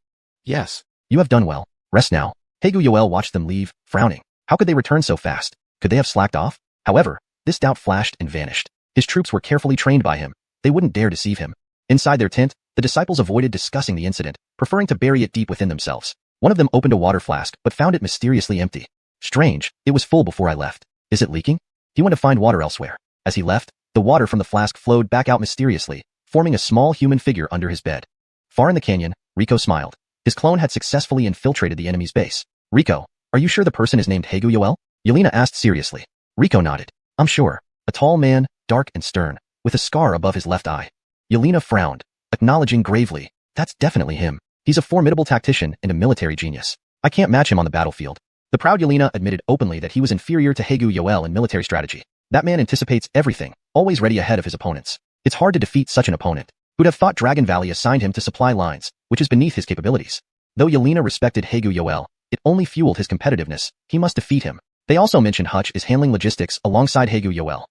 Yes. You have done well. Rest now. Haegu Yoel watched them leave, frowning. How could they return so fast? Could they have slacked off? However, this doubt flashed and vanished. His troops were carefully trained by him. They wouldn't dare deceive him. Inside their tent, the disciples avoided discussing the incident, preferring to bury it deep within themselves. One of them opened a water flask but found it mysteriously empty. Strange, it was full before I left. Is it leaking? He went to find water elsewhere. As he left, the water from the flask flowed back out mysteriously, forming a small human figure under his bed. Far in the canyon, Rico smiled. His clone had successfully infiltrated the enemy's base. Rico, are you sure the person is named Haegu Yoel? Yelena asked seriously. Rico nodded. I'm sure. A tall man, dark and stern, with a scar above his left eye. Yelena frowned, acknowledging gravely. That's definitely him. He's a formidable tactician and a military genius. I can't match him on the battlefield. The proud Yelena admitted openly that he was inferior to Haegu Yoel in military strategy. That man anticipates everything, always ready ahead of his opponents. It's hard to defeat such an opponent. Who'd have thought Dragon Valley assigned him to supply lines, which is beneath his capabilities. Though Yelena respected Haegu Yoel, it only fueled his competitiveness. He must defeat him. They also mentioned Hutch is handling logistics alongside Haegu Yoel.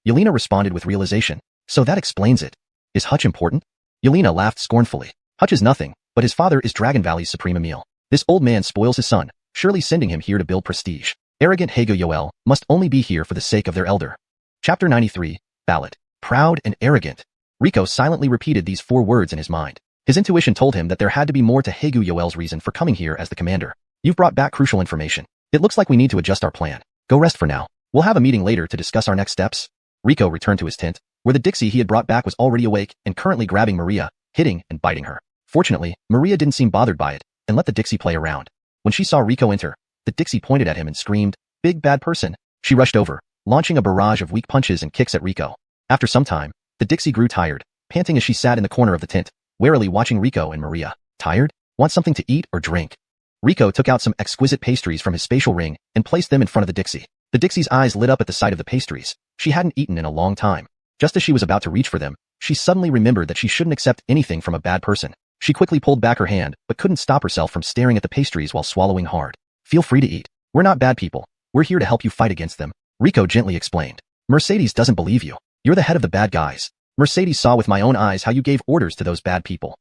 Yelena responded with realization. So that explains it. Is Hutch important? Yelena laughed scornfully. Hutch is nothing, but his father is Dragon Valley's supreme Emil. This old man spoils his son, surely sending him here to build prestige. Arrogant Haegu Yoel must only be here for the sake of their elder. Chapter 93, Ballad. Proud and arrogant. Rico silently repeated these 4 words in his mind. His intuition told him that there had to be more to Haegu Yoel's reason for coming here as the commander. You've brought back crucial information. It looks like we need to adjust our plan. Go rest for now. We'll have a meeting later to discuss our next steps. Rico returned to his tent, where the Dixie he had brought back was already awake and currently grabbing Maria, hitting and biting her. Fortunately, Maria didn't seem bothered by it and let the Dixie play around. When she saw Rico enter, the Dixie pointed at him and screamed, "Big bad person." She rushed over, launching a barrage of weak punches and kicks at Rico. After some time, the Dixie grew tired, panting as she sat in the corner of the tent, warily watching Rico and Maria. Tired? Want something to eat or drink? Rico took out some exquisite pastries from his spatial ring and placed them in front of the Dixie. The Dixie's eyes lit up at the sight of the pastries. She hadn't eaten in a long time. Just as she was about to reach for them, she suddenly remembered that she shouldn't accept anything from a bad person. She quickly pulled back her hand, but couldn't stop herself from staring at the pastries while swallowing hard. Feel free to eat. We're not bad people. We're here to help you fight against them, Rico gently explained. Mercedes doesn't believe you. You're the head of the bad guys. Mercedes saw with my own eyes how you gave orders to those bad people.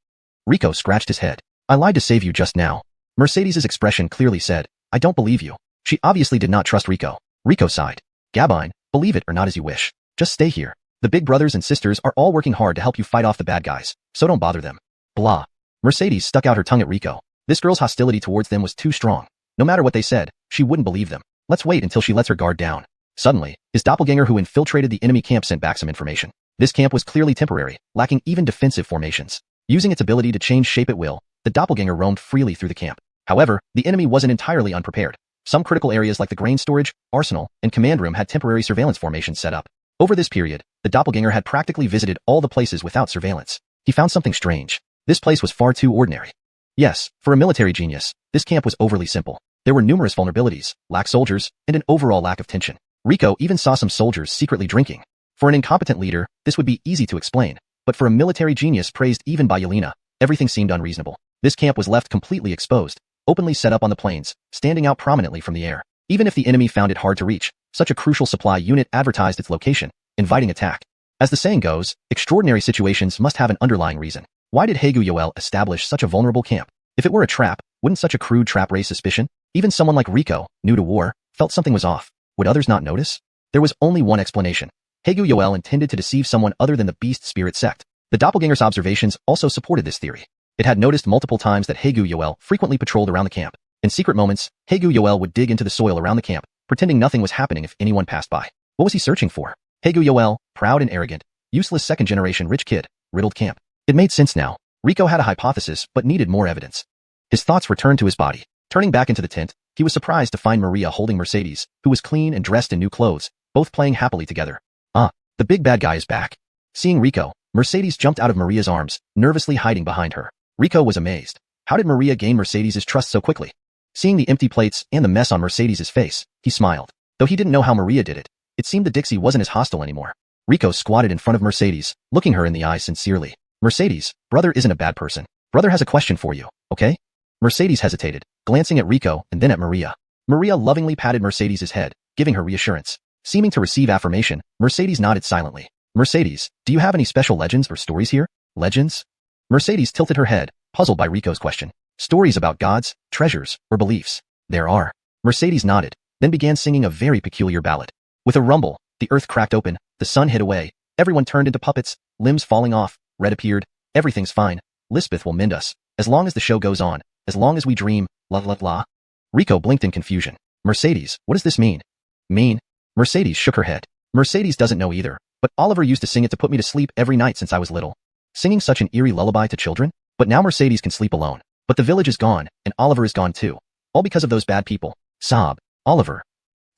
Rico scratched his head. I lied to save you just now. Mercedes's expression clearly said, I don't believe you. She obviously did not trust Rico. Rico sighed. Gabine, believe it or not as you wish. Just stay here. The big brothers and sisters are all working hard to help you fight off the bad guys, so don't bother them. Blah. Mercedes stuck out her tongue at Rico. This girl's hostility towards them was too strong. No matter what they said, she wouldn't believe them. Let's wait until she lets her guard down. Suddenly, his doppelganger who infiltrated the enemy camp sent back some information. This camp was clearly temporary, lacking even defensive formations. Using its ability to change shape at will, the doppelganger roamed freely through the camp. However, the enemy wasn't entirely unprepared. Some critical areas like the grain storage, arsenal, and command room had temporary surveillance formations set up. Over this period, the doppelganger had practically visited all the places without surveillance. He found something strange. This place was far too ordinary. Yes, for a military genius, this camp was overly simple. There were numerous vulnerabilities, lack soldiers, and an overall lack of tension. Rico even saw some soldiers secretly drinking. For an incompetent leader, this would be easy to explain, but for a military genius praised even by Yelena, everything seemed unreasonable. This camp was left completely exposed, openly set up on the plains, standing out prominently from the air. Even if the enemy found it hard to reach, such a crucial supply unit advertised its location, inviting attack. As the saying goes, extraordinary situations must have an underlying reason. Why did Haegu Yoel establish such a vulnerable camp? If it were a trap, wouldn't such a crude trap raise suspicion? Even someone like Rico, new to war, felt something was off. Would others not notice? There was only one explanation. Haegu Yoel intended to deceive someone other than the Beast Spirit Sect. The doppelganger's observations also supported this theory. It had noticed multiple times that Haegu Yoel frequently patrolled around the camp. In secret moments, Haegu Yoel would dig into the soil around the camp, pretending nothing was happening if anyone passed by. What was he searching for? Haegu Yoel, proud and arrogant, useless second-generation rich kid, riddled camp. It made sense now. Rico had a hypothesis but needed more evidence. His thoughts returned to his body. Turning back into the tent, he was surprised to find Maria holding Mercedes, who was clean and dressed in new clothes, both playing happily together. Ah, the big bad guy is back. Seeing Rico, Mercedes jumped out of Maria's arms, nervously hiding behind her. Rico was amazed. How did Maria gain Mercedes' trust so quickly? Seeing the empty plates and the mess on Mercedes' face, he smiled. Though he didn't know how Maria did it, it seemed the Dixie wasn't as hostile anymore. Rico squatted in front of Mercedes, looking her in the eyes sincerely. Mercedes, brother isn't a bad person. Brother has a question for you, okay? Mercedes hesitated, glancing at Rico and then at Maria. Maria lovingly patted Mercedes' head, giving her reassurance. Seeming to receive affirmation, Mercedes nodded silently. Mercedes, do you have any special legends or stories here? Legends? Mercedes tilted her head, puzzled by Rico's question. Stories about gods, treasures, or beliefs. There are. Mercedes nodded, then began singing a very peculiar ballad. With a rumble, the earth cracked open, the sun hid away, everyone turned into puppets, limbs falling off, red appeared, everything's fine, Lisbeth will mend us, as long as the show goes on, as long as we dream, la la la. Rico blinked in confusion. Mercedes, what does this mean? Mean? Mercedes shook her head. Mercedes doesn't know either, but Oliver used to sing it to put me to sleep every night since I was little. Singing such an eerie lullaby to children? But now Mercedes can sleep alone. But the village is gone, and Oliver is gone too. All because of those bad people. Sob. Oliver.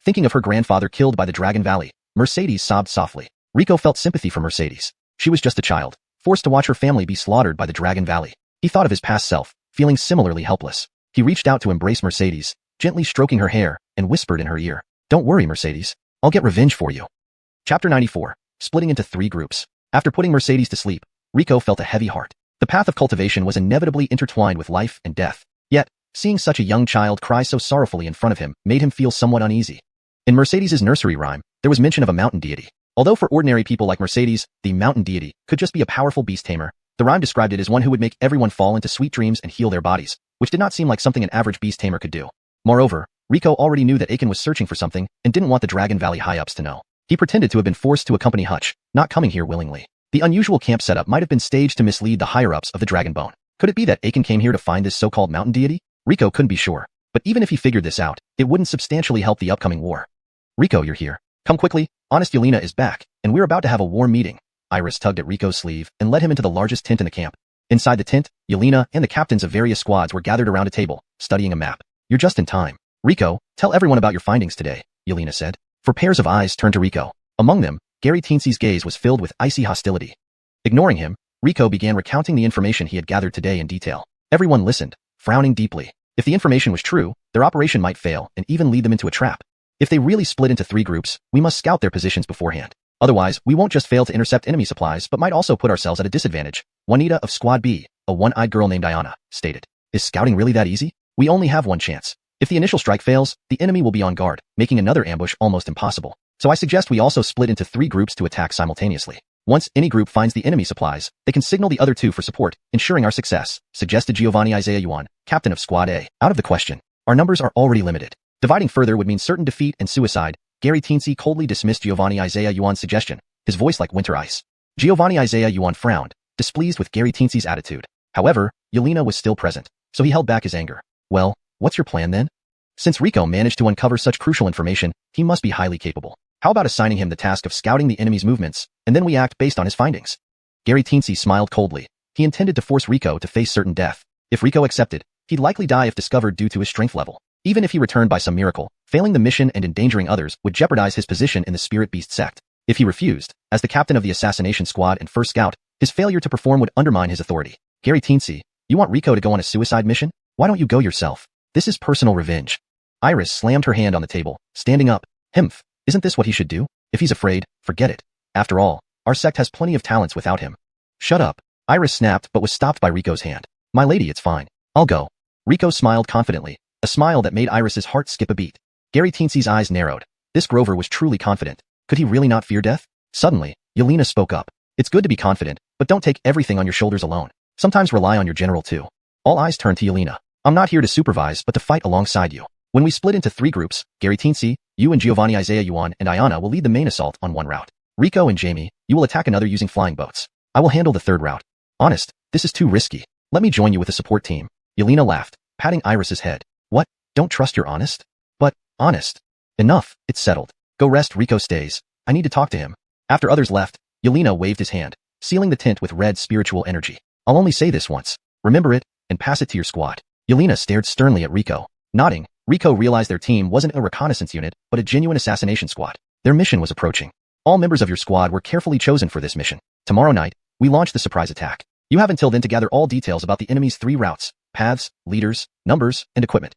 Thinking of her grandfather killed by the Dragon Valley, Mercedes sobbed softly. Rico felt sympathy for Mercedes. She was just a child, forced to watch her family be slaughtered by the Dragon Valley. He thought of his past self, feeling similarly helpless. He reached out to embrace Mercedes, gently stroking her hair, and whispered in her ear, "Don't worry, Mercedes. I'll get revenge for you." Chapter 94. Splitting into 3 groups. After putting Mercedes to sleep, Rico felt a heavy heart. The path of cultivation was inevitably intertwined with life and death. Yet, seeing such a young child cry so sorrowfully in front of him made him feel somewhat uneasy. In Mercedes' nursery rhyme, there was mention of a mountain deity. Although for ordinary people like Mercedes, the mountain deity could just be a powerful beast tamer, the rhyme described it as one who would make everyone fall into sweet dreams and heal their bodies, which did not seem like something an average beast tamer could do. Moreover, Rico already knew that Aiken was searching for something and didn't want the Dragon Valley high-ups to know. He pretended to have been forced to accompany Hutch, not coming here willingly. The unusual camp setup might have been staged to mislead the higher-ups of the Dragonbone. Could it be that Aiken came here to find this so-called mountain deity? Rico couldn't be sure, but even if he figured this out, it wouldn't substantially help the upcoming war. Rico, you're here. Come quickly, Honest Yelena is back, and we're about to have a war meeting. Iris tugged at Rico's sleeve and led him into the largest tent in the camp. Inside the tent, Yelena and the captains of various squads were gathered around a table, studying a map. You're just in time. Rico, tell everyone about your findings today, Yelena said. 4 pairs of eyes turned to Rico. Among them, Gary Teensy's gaze was filled with icy hostility. Ignoring him, Rico began recounting the information he had gathered today in detail. Everyone listened, frowning deeply. If the information was true, their operation might fail and even lead them into a trap. If they really split into 3 groups, we must scout their positions beforehand. Otherwise, we won't just fail to intercept enemy supplies but might also put ourselves at a disadvantage. Juanita of Squad B, a one-eyed girl named Diana, stated. Is scouting really that easy? We only have one chance. If the initial strike fails, the enemy will be on guard, making another ambush almost impossible. So I suggest we also split into 3 groups to attack simultaneously. Once any group finds the enemy supplies, they can signal the other 2 for support, ensuring our success, suggested Giovanni Isaiah Yuan, captain of Squad A. Out of the question. Our numbers are already limited. Dividing further would mean certain defeat and suicide. Gary Teensy coldly dismissed Giovanni Isaiah Yuan's suggestion, his voice like winter ice. Giovanni Isaiah Yuan frowned, displeased with Gary Teensy's attitude. However, Yelena was still present, so he held back his anger. Well, what's your plan then? Since Rico managed to uncover such crucial information, he must be highly capable. How about assigning him the task of scouting the enemy's movements, and then we act based on his findings? Gary Teensy smiled coldly. He intended to force Rico to face certain death. If Rico accepted, he'd likely die if discovered due to his strength level. Even if he returned by some miracle, failing the mission and endangering others would jeopardize his position in the Spirit Beast Sect. If he refused, as the captain of the assassination squad and first scout, his failure to perform would undermine his authority. Gary Teensy, you want Rico to go on a suicide mission? Why don't you go yourself? This is personal revenge. Iris slammed her hand on the table, standing up. Himph, isn't this what he should do? If he's afraid, forget it. After all, our sect has plenty of talents without him. Shut up. Iris snapped but was stopped by Rico's hand. My lady, it's fine. I'll go. Rico smiled confidently, a smile that made Iris's heart skip a beat. Gary Teensy's eyes narrowed. This Grover was truly confident. Could he really not fear death? Suddenly, Yelena spoke up. It's good to be confident, but don't take everything on your shoulders alone. Sometimes rely on your general too. All eyes turned to Yelena. I'm not here to supervise but to fight alongside you. When we split into 3 groups, Gary Teensy, you and Giovanni Isaiah Yuan and Ayana will lead the main assault on one route. Rico and Jamie, you will attack another using flying boats. I will handle the 3rd route. Honest, this is too risky. Let me join you with a support team. Yelena laughed, patting Iris's head. What? Don't trust your Honest? But, Honest. Enough, it's settled. Go rest. Rico stays. I need to talk to him. After others left, Yelena waved his hand, sealing the tent with red spiritual energy. I'll only say this once. Remember it, and pass it to your squad. Yelena stared sternly at Rico. Nodding, Rico realized their team wasn't a reconnaissance unit, but a genuine assassination squad. Their mission was approaching. All members of your squad were carefully chosen for this mission. Tomorrow night, we launch the surprise attack. You have until then to gather all details about the enemy's 3 routes, paths, leaders, numbers, and equipment.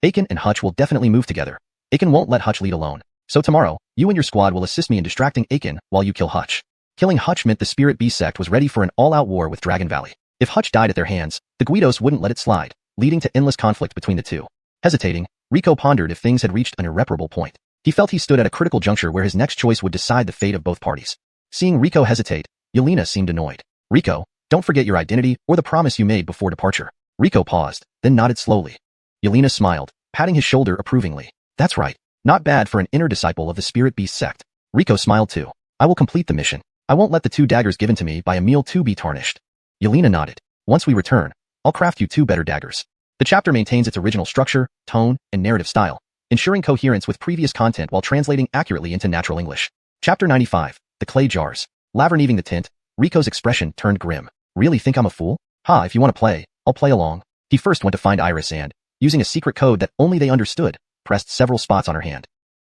Aiken and Hutch will definitely move together. Aiken won't let Hutch lead alone. So tomorrow, you and your squad will assist me in distracting Aiken while you kill Hutch. Killing Hutch meant the Spirit Beast Sect was ready for an all-out war with Dragon Valley. If Hutch died at their hands, the Guidos wouldn't let it slide, leading to endless conflict between the two. Hesitating, Rico pondered if things had reached an irreparable point. He felt he stood at a critical juncture where his next choice would decide the fate of both parties. Seeing Rico hesitate, Yelena seemed annoyed. Rico, don't forget your identity or the promise you made before departure. Rico paused, then nodded slowly. Yelena smiled, patting his shoulder approvingly. That's right. Not bad for an inner disciple of the Spirit Beast Sect. Rico smiled too. I will complete the mission. I won't let the 2 daggers given to me by Emil too be tarnished. Yelena nodded. Once we return, I'll craft you 2 better daggers. The chapter maintains its original structure, tone, and narrative style, ensuring coherence with previous content while translating accurately into natural English. Chapter 95, The Clay Jars. Laverne leaving the tent, Rico's expression turned grim. Really think I'm a fool? Ha, if you want to play, I'll play along. He first went to find Iris and, using a secret code that only they understood, pressed several spots on her hand.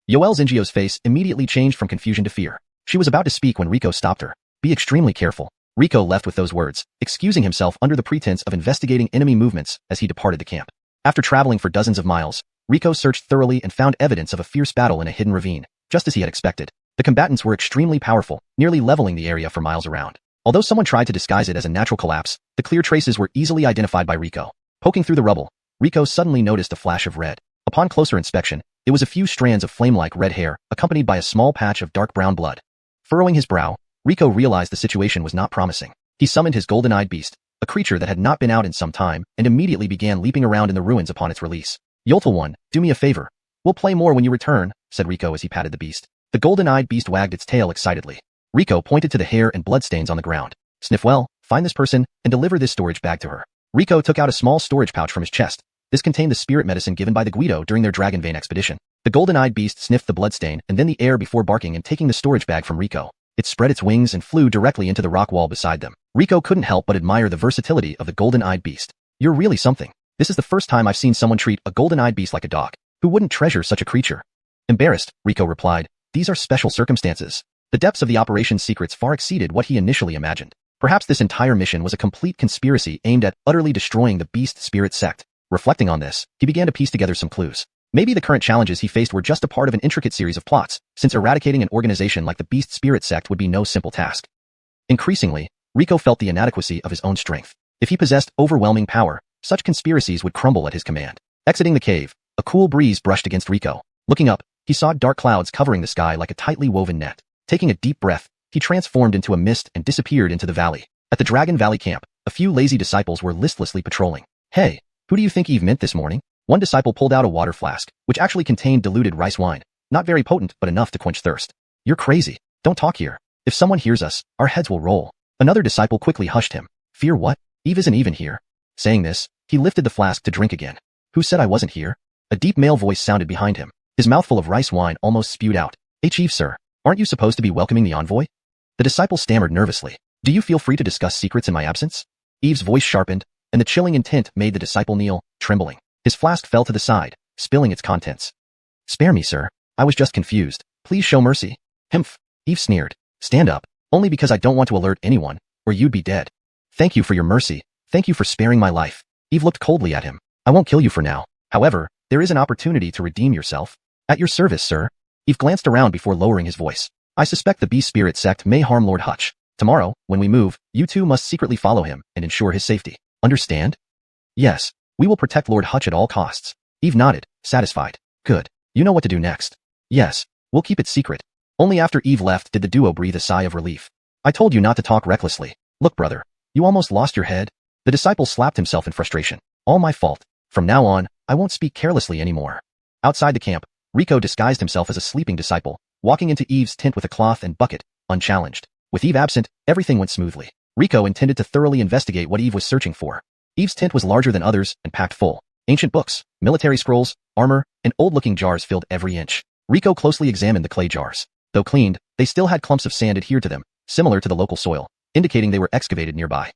Yoel Zingio's face immediately changed from confusion to fear. She was about to speak when Rico stopped her. Be extremely careful. Rico left with those words, excusing himself under the pretense of investigating enemy movements as he departed the camp. After traveling for dozens of miles, Rico searched thoroughly and found evidence of a fierce battle in a hidden ravine, just as he had expected. The combatants were extremely powerful, nearly leveling the area for miles around. Although someone tried to disguise it as a natural collapse, the clear traces were easily identified by Rico. Poking through the rubble, Rico suddenly noticed a flash of red. Upon closer inspection, it was a few strands of flame-like red hair, accompanied by a small patch of dark brown blood. Furrowing his brow, Rico realized the situation was not promising. He summoned his golden-eyed beast, a creature that had not been out in some time, and immediately began leaping around in the ruins upon its release. Yoltal, do me a favor. We'll play more when you return, said Rico as he patted the beast. The golden-eyed beast wagged its tail excitedly. Rico pointed to the hair and bloodstains on the ground. Sniff well, find this person, and deliver this storage bag to her. Rico took out a small storage pouch from his chest. This contained the spirit medicine given by the Guido during their Dragon Vein expedition. The golden-eyed beast sniffed the bloodstain and then the air before barking and taking the storage bag from Rico. It spread its wings and flew directly into the rock wall beside them. Rico couldn't help but admire the versatility of the golden-eyed beast. You're really something. This is the first time I've seen someone treat a golden-eyed beast like a dog. Who wouldn't treasure such a creature? Embarrassed, Rico replied, these are special circumstances. The depths of the operation's secrets far exceeded what he initially imagined. Perhaps this entire mission was a complete conspiracy aimed at utterly destroying the Beast Spirit Sect. Reflecting on this, he began to piece together some clues. Maybe the current challenges he faced were just a part of an intricate series of plots, since eradicating an organization like the Beast Spirit Sect would be no simple task. Increasingly, Rico felt the inadequacy of his own strength. If he possessed overwhelming power, such conspiracies would crumble at his command. Exiting the cave, a cool breeze brushed against Rico. Looking up, he saw dark clouds covering the sky like a tightly woven net. Taking a deep breath, he transformed into a mist and disappeared into the valley. At the Dragon Valley camp, a few lazy disciples were listlessly patrolling. Hey, who do you think Eve meant this morning? One disciple pulled out a water flask, which actually contained diluted rice wine. Not very potent, but enough to quench thirst. You're crazy. Don't talk here. If someone hears us, our heads will roll. Another disciple quickly hushed him. Fear what? Eve isn't even here. Saying this, he lifted the flask to drink again. Who said I wasn't here? A deep male voice sounded behind him. His mouthful of rice wine almost spewed out. Eve, sir. Aren't you supposed to be welcoming the envoy? The disciple stammered nervously. Do you feel free to discuss secrets in my absence? Eve's voice sharpened, and the chilling intent made the disciple kneel, trembling. His flask fell to the side, spilling its contents. Spare me, sir. I was just confused. Please show mercy. Humph. Eve sneered. Stand up. Only because I don't want to alert anyone, or you'd be dead. Thank you for your mercy. Thank you for sparing my life. Eve looked coldly at him. I won't kill you for now. However, there is an opportunity to redeem yourself. At your service, sir. Eve glanced around before lowering his voice. I suspect the Beast Spirit Sect may harm Lord Hutch. Tomorrow, when we move, you two must secretly follow him and ensure his safety. Understand? Yes. We will protect Lord Hutch at all costs. Eve nodded, satisfied. Good. You know what to do next. Yes. We'll keep it secret. Only after Eve left did the duo breathe a sigh of relief. I told you not to talk recklessly. Look, brother. You almost lost your head. The disciple slapped himself in frustration. All my fault. From now on, I won't speak carelessly anymore. Outside the camp, Rico disguised himself as a sleeping disciple, walking into Eve's tent with a cloth and bucket, unchallenged. With Eve absent, everything went smoothly. Rico intended to thoroughly investigate what Eve was searching for. Eve's tent was larger than others and packed full. Ancient books, military scrolls, armor, and old-looking jars filled every inch. Rico closely examined the clay jars. Though cleaned, they still had clumps of sand adhered to them, similar to the local soil, indicating they were excavated nearby.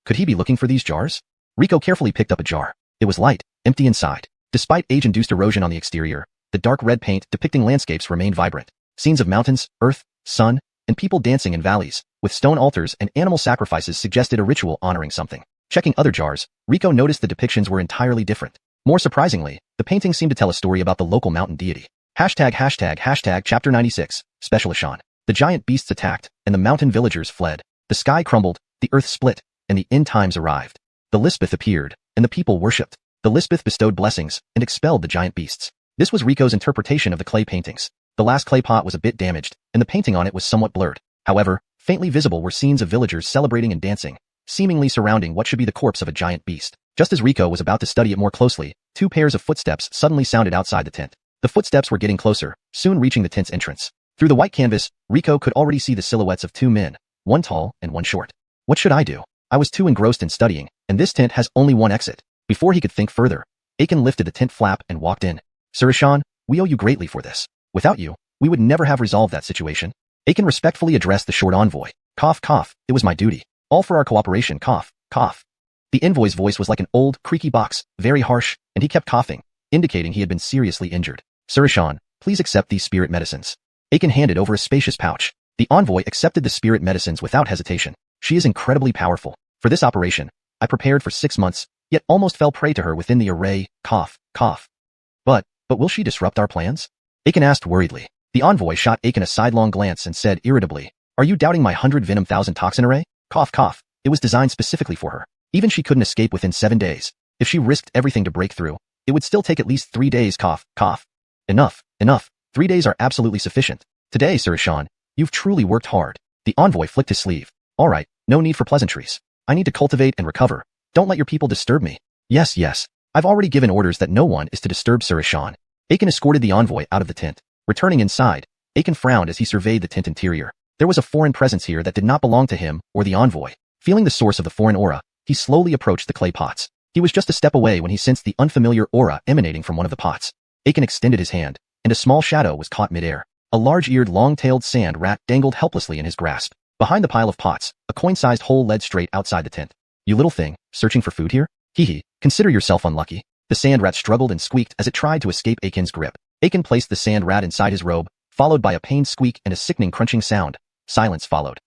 Could he be looking for these jars? Rico carefully picked up a jar. It was light, empty inside. Despite age-induced erosion on the exterior, the dark red paint depicting landscapes remained vibrant. Scenes of mountains, earth, sun, and people dancing in valleys, with stone altars and animal sacrifices suggested a ritual honoring something. Checking other jars, Rico noticed the depictions were entirely different. More surprisingly, the paintings seemed to tell a story about the local mountain deity. ##### Chapter 96, Special Ishan. The giant beasts attacked, and the mountain villagers fled. The sky crumbled, the earth split, and the end times arrived. The Lisbeth appeared, and the people worshipped. The Lisbeth bestowed blessings, and expelled the giant beasts. This was Rico's interpretation of the clay paintings. The last clay pot was a bit damaged, and the painting on it was somewhat blurred. However, faintly visible were scenes of villagers celebrating and dancing, seemingly surrounding what should be the corpse of a giant beast. Just as Rico was about to study it more closely, two pairs of footsteps suddenly sounded outside the tent. The footsteps were getting closer, soon reaching the tent's entrance. Through the white canvas, Rico could already see the silhouettes of two men, one tall and one short. What should I do? I was too engrossed in studying, and this tent has only one exit. Before he could think further, Aiken lifted the tent flap and walked in. Sir Ishan, we owe you greatly for this. Without you, we would never have resolved that situation. Aiken respectfully addressed the short envoy. Cough, cough, it was my duty. All for our cooperation, cough, cough. The envoy's voice was like an old, creaky box, very harsh, and he kept coughing, indicating he had been seriously injured. Sir Ishan, please accept these spirit medicines. Aiken handed over a spacious pouch. The envoy accepted the spirit medicines without hesitation. She is incredibly powerful. For this operation, I prepared for 6 months, yet almost fell prey to her within the array, cough, cough. But will she disrupt our plans? Aiken asked worriedly. The envoy shot Aiken a sidelong glance and said irritably, are you doubting my 100 venom 1000 toxin array? Cough, cough. It was designed specifically for her. Even she couldn't escape within 7 days. If she risked everything to break through, it would still take at least 3 days, cough, cough. Enough, enough. 3 days are absolutely sufficient. Today, Sir Ishan, you've truly worked hard. The envoy flicked his sleeve. All right, no need for pleasantries. I need to cultivate and recover. Don't let your people disturb me. Yes, yes. I've already given orders that no one is to disturb Sir Ishan. Aiken escorted the envoy out of the tent. Returning inside, Aiken frowned as he surveyed the tent interior. There was a foreign presence here that did not belong to him or the envoy. Feeling the source of the foreign aura, he slowly approached the clay pots. He was just a step away when he sensed the unfamiliar aura emanating from one of the pots. Aiken extended his hand, and a small shadow was caught midair. A large-eared, long-tailed sand rat dangled helplessly in his grasp. Behind the pile of pots, a coin-sized hole led straight outside the tent. You little thing, searching for food here? Hee, consider yourself unlucky. The sand rat struggled and squeaked as it tried to escape Aiken's grip. Aiken placed the sand rat inside his robe, followed by a pained squeak and a sickening crunching sound. Silence followed.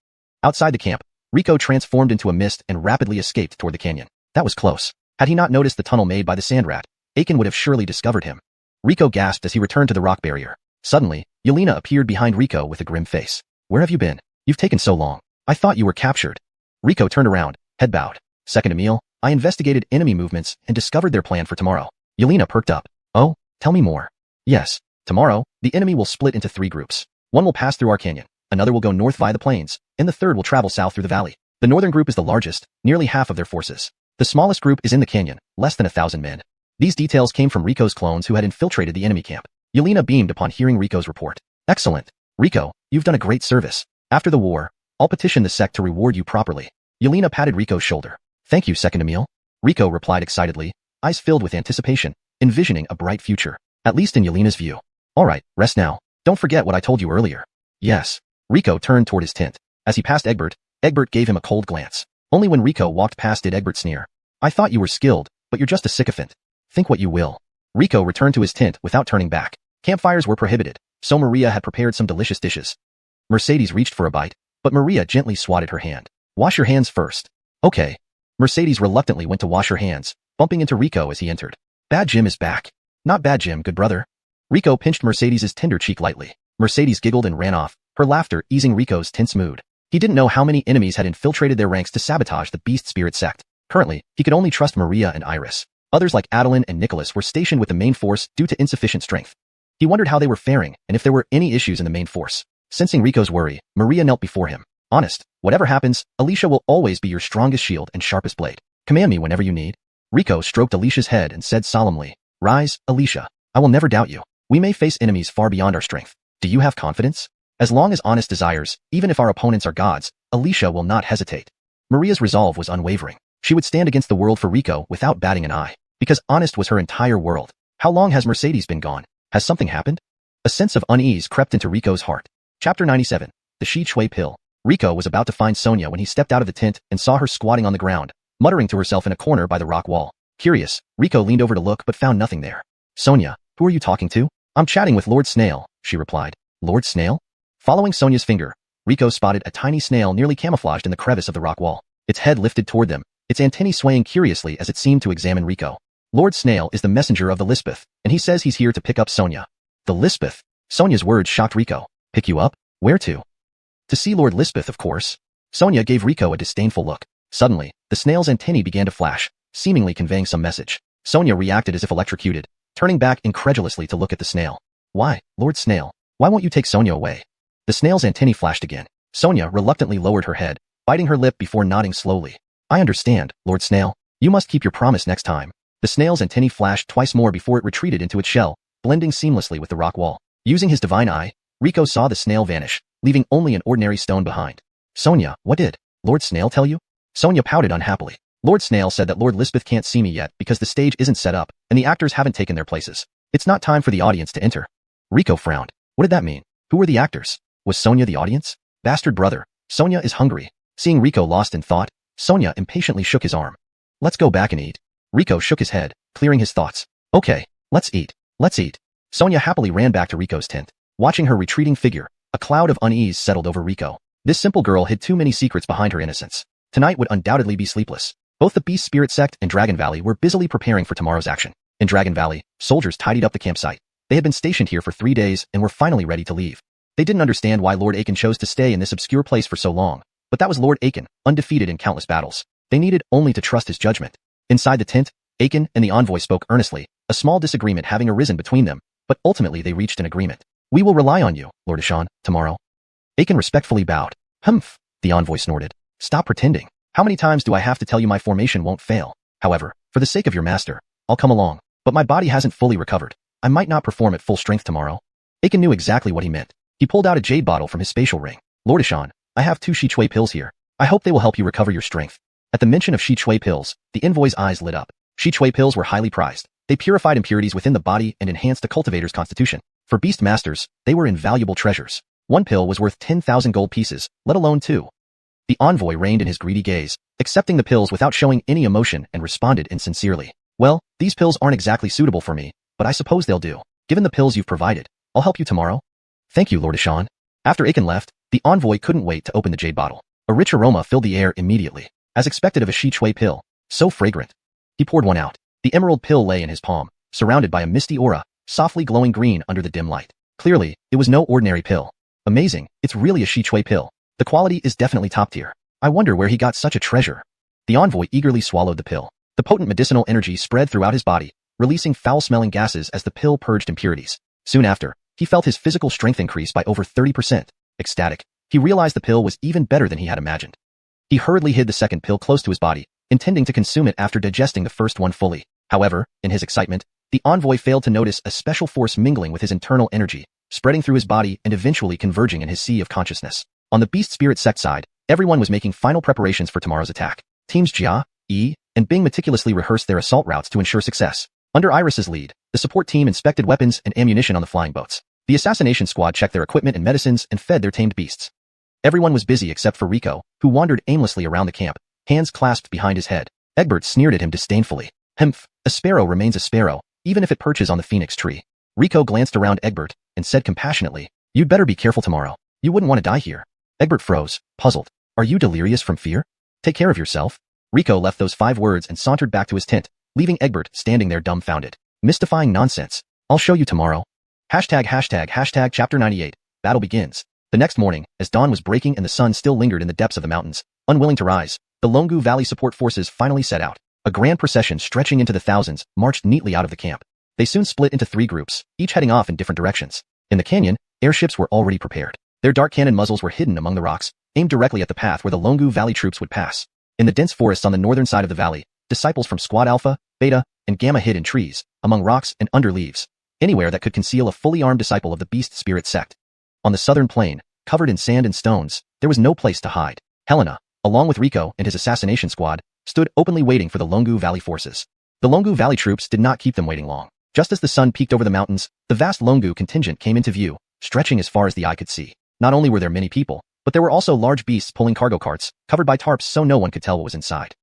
Outside the camp, Rico transformed into a mist and rapidly escaped toward the canyon. That was close. Had he not noticed the tunnel made by the sand rat, Aiken would have surely discovered him. Rico gasped as he returned to the rock barrier. Suddenly, Yelena appeared behind Rico with a grim face. Where have you been? You've taken so long. I thought you were captured. Rico turned around, head bowed. Second Emil, I investigated enemy movements and discovered their plan for tomorrow. Yelena perked up. Oh, tell me more. Yes, tomorrow, the enemy will split into 3 groups. One will pass through our canyon, another will go north via the plains, and the third will travel south through the valley. The northern group is the largest, nearly half of their forces. The smallest group is in the canyon, less than 1,000 men. These details came from Rico's clones who had infiltrated the enemy camp. Yelena beamed upon hearing Rico's report. Excellent. Rico, you've done a great service. After the war, I'll petition the sect to reward you properly. Yelena patted Rico's shoulder. Thank you, Second Emil. Rico replied excitedly, eyes filled with anticipation, envisioning a bright future, at least in Yelena's view. All right, rest now. Don't forget what I told you earlier. Yes. Rico turned toward his tent. As he passed Egbert, Egbert gave him a cold glance. Only when Rico walked past did Egbert sneer. I thought you were skilled, but you're just a sycophant. Think what you will. Rico returned to his tent without turning back. Campfires were prohibited, so Maria had prepared some delicious dishes. Mercedes reached for a bite, but Maria gently swatted her hand. Wash your hands first. Okay. Mercedes reluctantly went to wash her hands, bumping into Rico as he entered. Bad Jim is back. Not bad Jim, good brother. Rico pinched Mercedes's tender cheek lightly. Mercedes giggled and ran off, her laughter easing Rico's tense mood. He didn't know how many enemies had infiltrated their ranks to sabotage the Beast Spirit Sect. Currently, he could only trust Maria and Iris. Others like Adeline and Nicholas were stationed with the main force due to insufficient strength. He wondered how they were faring and if there were any issues in the main force. Sensing Rico's worry, Maria knelt before him. Honest, whatever happens, Alicia will always be your strongest shield and sharpest blade. Command me whenever you need. Rico stroked Alicia's head and said solemnly, Rise, Alicia. I will never doubt you. We may face enemies far beyond our strength. Do you have confidence? As long as Honest desires, even if our opponents are gods, Alicia will not hesitate. Maria's resolve was unwavering. She would stand against the world for Rico without batting an eye, because Honest was her entire world. How long has Mercedes been gone? Has something happened? A sense of unease crept into Rico's heart. Chapter 97. The Shi Chui Pill. Rico was about to find Sonia when he stepped out of the tent and saw her squatting on the ground, muttering to herself in a corner by the rock wall. Curious, Rico leaned over to look but found nothing there. Sonia, who are you talking to? I'm chatting with Lord Snail, she replied. Lord Snail? Following Sonia's finger, Rico spotted a tiny snail nearly camouflaged in the crevice of the rock wall. Its head lifted toward them, its antennae swaying curiously as it seemed to examine Rico. Lord Snail is the messenger of the Lisbeth, and he says he's here to pick up Sonia. The Lisbeth? Sonia's words shocked Rico. Pick you up? Where to? To see Lord Lisbeth, of course. Sonia gave Rico a disdainful look. Suddenly, the snail's antennae began to flash, seemingly conveying some message. Sonia reacted as if electrocuted, turning back incredulously to look at the snail. Why, Lord Snail? Why won't you take Sonia away? The snail's antennae flashed again. Sonia reluctantly lowered her head, biting her lip before nodding slowly. I understand, Lord Snail. You must keep your promise next time. The snail's antennae flashed twice more before it retreated into its shell, blending seamlessly with the rock wall. Using his divine eye, Rico saw the snail vanish, leaving only an ordinary stone behind. Sonia, what did Lord Snail tell you? Sonia pouted unhappily. Lord Snail said that Lord Lisbeth can't see me yet because the stage isn't set up and the actors haven't taken their places. It's not time for the audience to enter. Rico frowned. What did that mean? Who were the actors? Was Sonia the audience? Bastard brother, Sonia is hungry. Seeing Rico lost in thought, Sonia impatiently shook his arm. Let's go back and eat. Rico shook his head, clearing his thoughts. Okay, let's eat. Let's eat. Sonia happily ran back to Rico's tent. Watching her retreating figure, a cloud of unease settled over Rico. This simple girl hid too many secrets behind her innocence. Tonight would undoubtedly be sleepless. Both the Beast Spirit Sect and Dragon Valley were busily preparing for tomorrow's action. In Dragon Valley, soldiers tidied up the campsite. They had been stationed here for 3 days and were finally ready to leave. They didn't understand why Lord Aiken chose to stay in this obscure place for so long, but that was Lord Aiken, undefeated in countless battles. They needed only to trust his judgment. Inside the tent, Aiken and the envoy spoke earnestly, a small disagreement having arisen between them, but ultimately they reached an agreement. We will rely on you, Lord Ishan, tomorrow. Aiken respectfully bowed. Humph, the envoy snorted. Stop pretending. How many times do I have to tell you my formation won't fail? However, for the sake of your master, I'll come along, but my body hasn't fully recovered. I might not perform at full strength tomorrow. Aiken knew exactly what he meant. He pulled out a jade bottle from his spatial ring. Lord Ishan, I have 2 Shi Chui pills here. I hope they will help you recover your strength. At the mention of Shi Chui pills, the envoy's eyes lit up. Shi Chui pills were highly prized. They purified impurities within the body and enhanced a cultivator's constitution. For beast masters, they were invaluable treasures. 1 pill was worth 10,000 gold pieces, let alone 2. The envoy reined in his greedy gaze, accepting the pills without showing any emotion and responded insincerely. Well, these pills aren't exactly suitable for me, but I suppose they'll do. Given the pills you've provided, I'll help you tomorrow. Thank you, Lord Ishan. After Aiken left, the envoy couldn't wait to open the jade bottle. A rich aroma filled the air immediately, as expected of a Shi Chui pill. So fragrant. He poured one out. The emerald pill lay in his palm, surrounded by a misty aura, softly glowing green under the dim light. Clearly, it was no ordinary pill. Amazing, it's really a Shi Chui pill. The quality is definitely top tier. I wonder where he got such a treasure. The envoy eagerly swallowed the pill. The potent medicinal energy spread throughout his body, releasing foul-smelling gases as the pill purged impurities. Soon after, he felt his physical strength increase by over 30%. Ecstatic, he realized the pill was even better than he had imagined. He hurriedly hid the second pill close to his body, intending to consume it after digesting the first one fully. However, in his excitement, the envoy failed to notice a special force mingling with his internal energy, spreading through his body and eventually converging in his sea of consciousness. On the Beast Spirit Sect side, everyone was making final preparations for tomorrow's attack. Teams Jia, Yi, and Bing meticulously rehearsed their assault routes to ensure success. Under Iris's lead, the support team inspected weapons and ammunition on the flying boats. The assassination squad checked their equipment and medicines and fed their tamed beasts. Everyone was busy except for Rico, who wandered aimlessly around the camp, hands clasped behind his head. Egbert sneered at him disdainfully. Humph, a sparrow remains a sparrow, even if it perches on the phoenix tree. Rico glanced around Egbert and said compassionately, You'd better be careful tomorrow. You wouldn't want to die here. Egbert froze, puzzled. Are you delirious from fear? Take care of yourself. Rico left those 5 words and sauntered back to his tent, leaving Egbert standing there dumbfounded. Mystifying nonsense. I'll show you tomorrow. Hashtag chapter 98. Battle begins. The next morning, as dawn was breaking and the sun still lingered in the depths of the mountains, unwilling to rise, the Longu Valley support forces finally set out. A grand procession stretching into the thousands marched neatly out of the camp. They soon split into 3 groups, each heading off in different directions. In the canyon, airships were already prepared. Their dark cannon muzzles were hidden among the rocks, aimed directly at the path where the Longu Valley troops would pass. In the dense forests on the northern side of the valley, disciples from Squad Alpha, Beta, and Gamma hid in trees, among rocks and under leaves. anywhere that could conceal a fully armed disciple of the Beast Spirit Sect. On the southern plain, covered in sand and stones, there was no place to hide. Helena, along with Rico and his assassination squad, stood openly waiting for the Longu Valley forces. The Longu Valley troops did not keep them waiting long. Just as the sun peeked over the mountains, the vast Longu contingent came into view, stretching as far as the eye could see. Not only were there many people, but there were also large beasts pulling cargo carts, covered by tarps so no one could tell what was inside.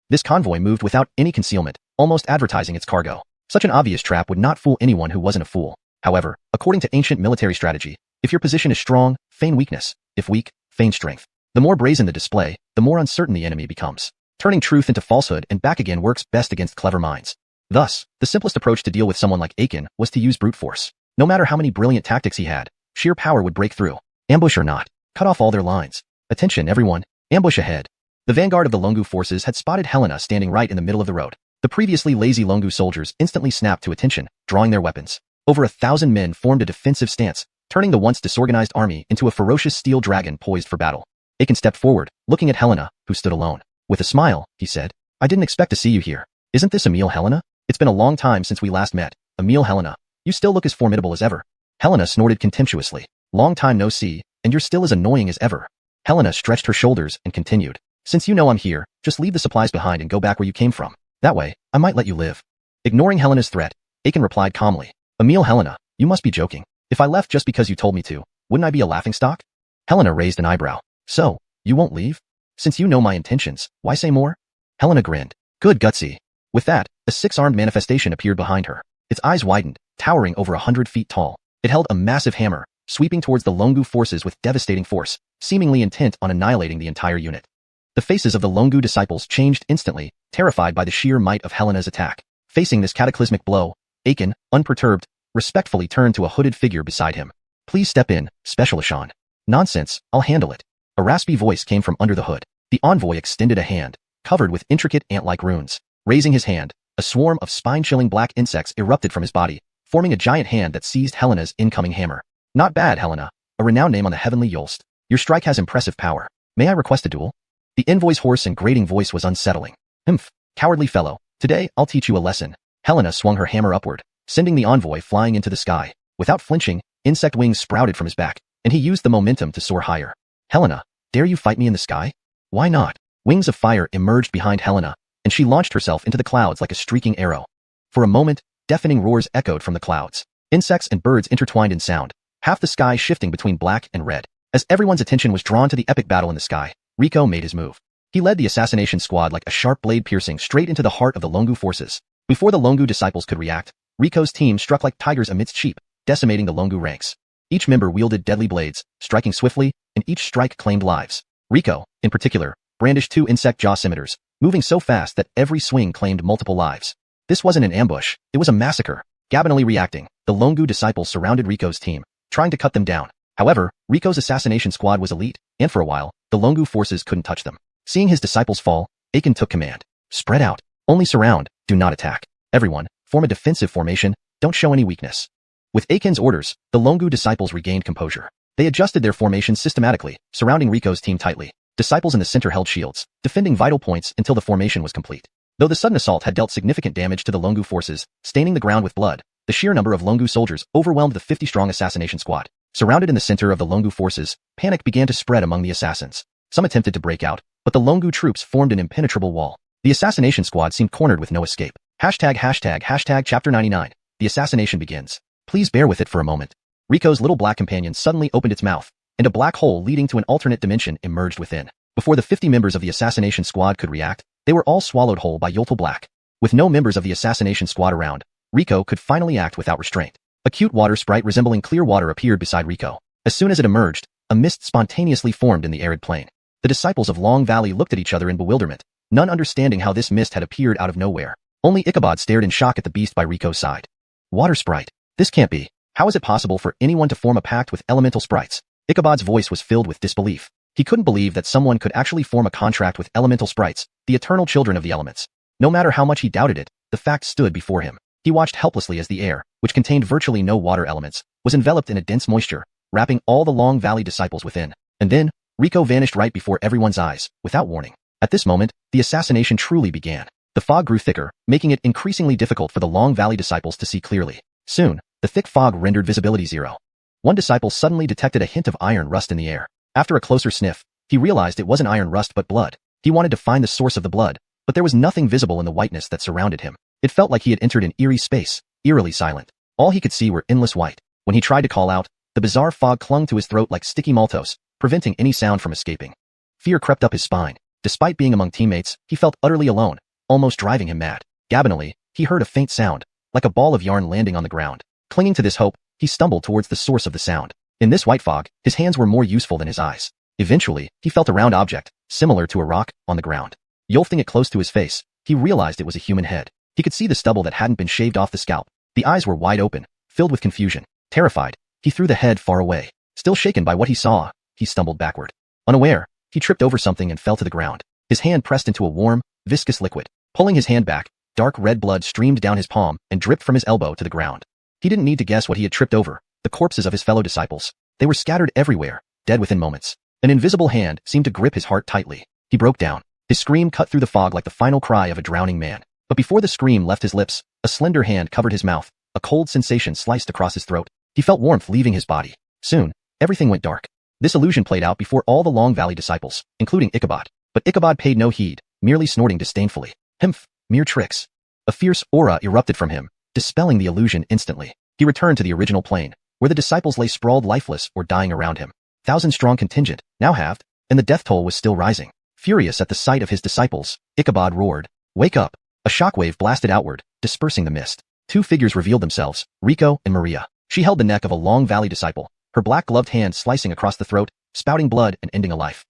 This convoy moved without any concealment, almost advertising its cargo. Such an obvious trap would not fool anyone who wasn't a fool. However, according to ancient military strategy, if your position is strong, feign weakness. If weak, feign strength. The more brazen the display, the more uncertain the enemy becomes. Turning truth into falsehood and back again works best against clever minds. Thus, the simplest approach to deal with someone like Aiken was to use brute force. No matter how many brilliant tactics he had, sheer power would break through. Ambush or not, cut off all their lines. Attention everyone, ambush ahead. The vanguard of the Longu forces had spotted Helena standing right in the middle of the road. The previously lazy Longu soldiers instantly snapped to attention, drawing their weapons. Over 1,000 men formed a defensive stance, turning the once disorganized army into a ferocious steel dragon poised for battle. Aiken stepped forward, looking at Helena, who stood alone. With a smile, he said, "I didn't expect to see you here. Isn't this Emil Helena? It's been a long time since we last met. Emil Helena, you still look as formidable as ever." Helena snorted contemptuously. "Long time no see, and you're still as annoying as ever." Helena stretched her shoulders and continued, "Since you know I'm here, just leave the supplies behind and go back where you came from. That way, I might let you live." Ignoring Helena's threat, Aiken replied calmly, "Emil Helena, you must be joking. If I left just because you told me to, wouldn't I be a laughingstock?" Helena raised an eyebrow. "So, you won't leave? Since you know my intentions, why say more?" Helena grinned. "Good gutsy." With that, a six-armed manifestation appeared behind her. Its eyes widened, towering over 100 feet tall. It held a massive hammer, sweeping towards the Longu forces with devastating force, seemingly intent on annihilating the entire unit. The faces of the Longu disciples changed instantly, terrified by the sheer might of Helena's attack. Facing this cataclysmic blow, Aiken, unperturbed, respectfully turned to a hooded figure beside him. "Please step in, Special Ashan." "Nonsense, I'll handle it." A raspy voice came from under the hood. The envoy extended a hand, covered with intricate ant-like runes. Raising his hand, a swarm of spine-chilling black insects erupted from his body, forming a giant hand that seized Helena's incoming hammer. "Not bad, Helena, a renowned name on the heavenly Yolst. Your strike has impressive power. May I request a duel?" The envoy's hoarse and grating voice was unsettling. "Humph, cowardly fellow, today I'll teach you a lesson." Helena swung her hammer upward, sending the envoy flying into the sky. Without flinching, insect wings sprouted from his back, and he used the momentum to soar higher. "Helena, dare you fight me in the sky?" "Why not?" Wings of fire emerged behind Helena, and she launched herself into the clouds like a streaking arrow. For a moment, deafening roars echoed from the clouds. Insects and birds intertwined in sound, half the sky shifting between black and red. As everyone's attention was drawn to the epic battle in the sky, Rico made his move. He led the assassination squad like a sharp blade piercing straight into the heart of the Longu forces. Before the Longu disciples could react, Rico's team struck like tigers amidst sheep, decimating the Longu ranks. Each member wielded deadly blades, striking swiftly, and each strike claimed lives. Rico, in particular, brandished 2 insect jaw scimitars, moving so fast that every swing claimed multiple lives. This wasn't an ambush, it was a massacre. Gabinally reacting, the Longu disciples surrounded Rico's team, trying to cut them down. However, Rico's assassination squad was elite, and for a while, the Longu forces couldn't touch them. Seeing his disciples fall, Aiken took command. "Spread out. Only surround, do not attack. Everyone, form a defensive formation, don't show any weakness." With Aiken's orders, the Longu disciples regained composure. They adjusted their formation systematically, surrounding Rico's team tightly. Disciples in the center held shields, defending vital points until the formation was complete. Though the sudden assault had dealt significant damage to the Longu forces, staining the ground with blood, the sheer number of Longu soldiers overwhelmed the 50-strong assassination squad. Surrounded in the center of the Longu forces, panic began to spread among the assassins. Some attempted to break out, but the Longu troops formed an impenetrable wall. The assassination squad seemed cornered with no escape. Hashtag chapter 99. The assassination begins. Please bear with it for a moment. Rico's little black companion suddenly opened its mouth, and a black hole leading to an alternate dimension emerged within. Before the 50 members of the assassination squad could react, they were all swallowed whole by Yoltal Black. With no members of the assassination squad around, Rico could finally act without restraint. A cute water sprite resembling clear water appeared beside Rico. As soon as it emerged, a mist spontaneously formed in the arid plain. The disciples of Long Valley looked at each other in bewilderment, none understanding how this mist had appeared out of nowhere. Only Ichabod stared in shock at the beast by Rico's side. "Water sprite. This can't be. How is it possible for anyone to form a pact with elemental sprites?" Ichabod's voice was filled with disbelief. He couldn't believe that someone could actually form a contract with elemental sprites, the eternal children of the elements. No matter how much he doubted it, the fact stood before him. He watched helplessly as the air, which contained virtually no water elements, was enveloped in a dense moisture, wrapping all the Long Valley disciples within. And then, Rico vanished right before everyone's eyes, without warning. At this moment, the assassination truly began. The fog grew thicker, making it increasingly difficult for the Long Valley disciples to see clearly. Soon, The thick fog rendered visibility 0. One disciple suddenly detected a hint of iron rust in the air. After a closer sniff, he realized it wasn't iron rust but blood. He wanted to find the source of the blood, but there was nothing visible in the whiteness that surrounded him. It felt like he had entered an eerie space, eerily silent. All he could see were endless white. When he tried to call out, the bizarre fog clung to his throat like sticky maltose, preventing any sound from escaping. Fear crept up his spine. Despite being among teammates, he felt utterly alone, almost driving him mad. Gabbinally, he heard a faint sound, like a ball of yarn landing on the ground. Clinging to this hope, he stumbled towards the source of the sound. In this white fog, his hands were more useful than his eyes. Eventually, he felt a round object, similar to a rock, on the ground. Yolfing it close to his face, he realized it was a human head. He could see the stubble that hadn't been shaved off the scalp. The eyes were wide open, filled with confusion. Terrified, he threw the head far away. Still shaken by what he saw, he stumbled backward. Unaware, he tripped over something and fell to the ground. His hand pressed into a warm, viscous liquid. Pulling his hand back, dark red blood streamed down his palm and dripped from his elbow to the ground. He didn't need to guess what he had tripped over, the corpses of his fellow disciples. They were scattered everywhere, dead within moments. An invisible hand seemed to grip his heart tightly. He broke down. His scream cut through the fog like the final cry of a drowning man. But before the scream left his lips, a slender hand covered his mouth. A cold sensation sliced across his throat. He felt warmth leaving his body. Soon, everything went dark. This illusion played out before all the Long Valley disciples, including Ichabod. But Ichabod paid no heed, merely snorting disdainfully. Himph, mere tricks. A fierce aura erupted from him, dispelling the illusion instantly. He returned to the original plane, where the disciples lay sprawled lifeless or dying around him. 1,000-strong contingent, now halved, and the death toll was still rising. Furious at the sight of his disciples, Ichabod roared, "Wake up!" A shockwave blasted outward, dispersing the mist. Two figures revealed themselves, Rico and Maria. She held the neck of a Long Valley disciple, her black-gloved hand slicing across the throat, spouting blood and ending a life.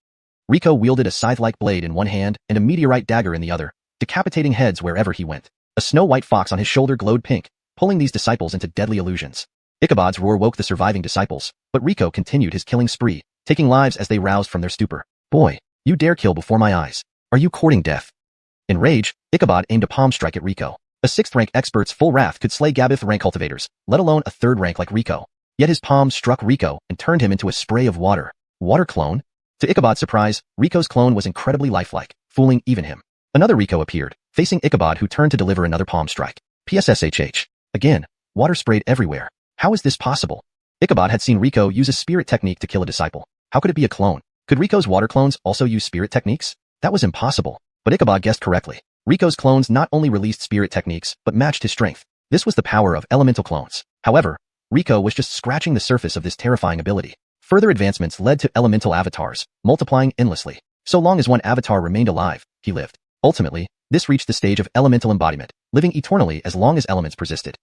Rico wielded a scythe-like blade in one hand and a meteorite dagger in the other, decapitating heads wherever he went. A snow-white fox on his shoulder glowed pink, pulling these disciples into deadly illusions. Ichabod's roar woke the surviving disciples, but Rico continued his killing spree, taking lives as they roused from their stupor. "Boy, you dare kill before my eyes. Are you courting death?" In rage, Ichabod aimed a palm strike at Rico. A 6th-rank expert's full wrath could slay Gabith-rank cultivators, let alone a 3rd rank like Rico. Yet his palm struck Rico and turned him into a spray of water. Water clone? To Ichabod's surprise, Rico's clone was incredibly lifelike, fooling even him. Another Rico appeared, facing Ichabod, who turned to deliver another palm strike. PSSHH. Again, water sprayed everywhere. How is this possible? Ichabod had seen Rico use a spirit technique to kill a disciple. How could it be a clone? Could Rico's water clones also use spirit techniques? That was impossible. But Ichabod guessed correctly. Rico's clones not only released spirit techniques, but matched his strength. This was the power of elemental clones. However, Rico was just scratching the surface of this terrifying ability. Further advancements led to elemental avatars, multiplying endlessly. So long as one avatar remained alive, he lived. Ultimately, this reached the stage of elemental embodiment, living eternally as long as elements persisted.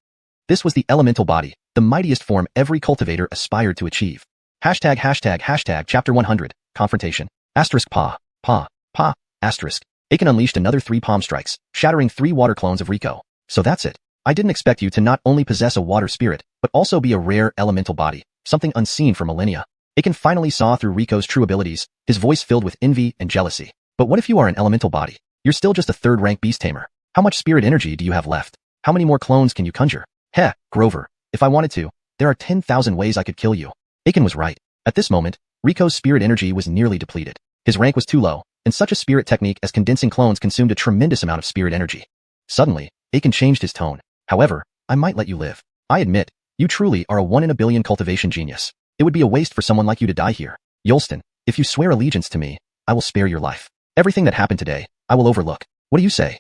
This was the elemental body, the mightiest form every cultivator aspired to achieve. ##### Chapter 100, Confrontation. *Pa, *. Aiken unleashed another 3 palm strikes, shattering 3 water clones of Rico. So that's it. I didn't expect you to not only possess a water spirit, but also be a rare elemental body, something unseen for millennia. Aiken finally saw through Rico's true abilities, his voice filled with envy and jealousy. But what if you are an elemental body? You're still just a 3rd-rank beast tamer. How much spirit energy do you have left? How many more clones can you conjure? Heh, Grover, if I wanted to, there are 10,000 ways I could kill you. Aiken was right. At this moment, Rico's spirit energy was nearly depleted. His rank was too low, and such a spirit technique as condensing clones consumed a tremendous amount of spirit energy. Suddenly, Aiken changed his tone. However, I might let you live. I admit, you truly are a 1 in a billion cultivation genius. It would be a waste for someone like you to die here. Yolston, if you swear allegiance to me, I will spare your life. Everything that happened today, I will overlook. What do you say?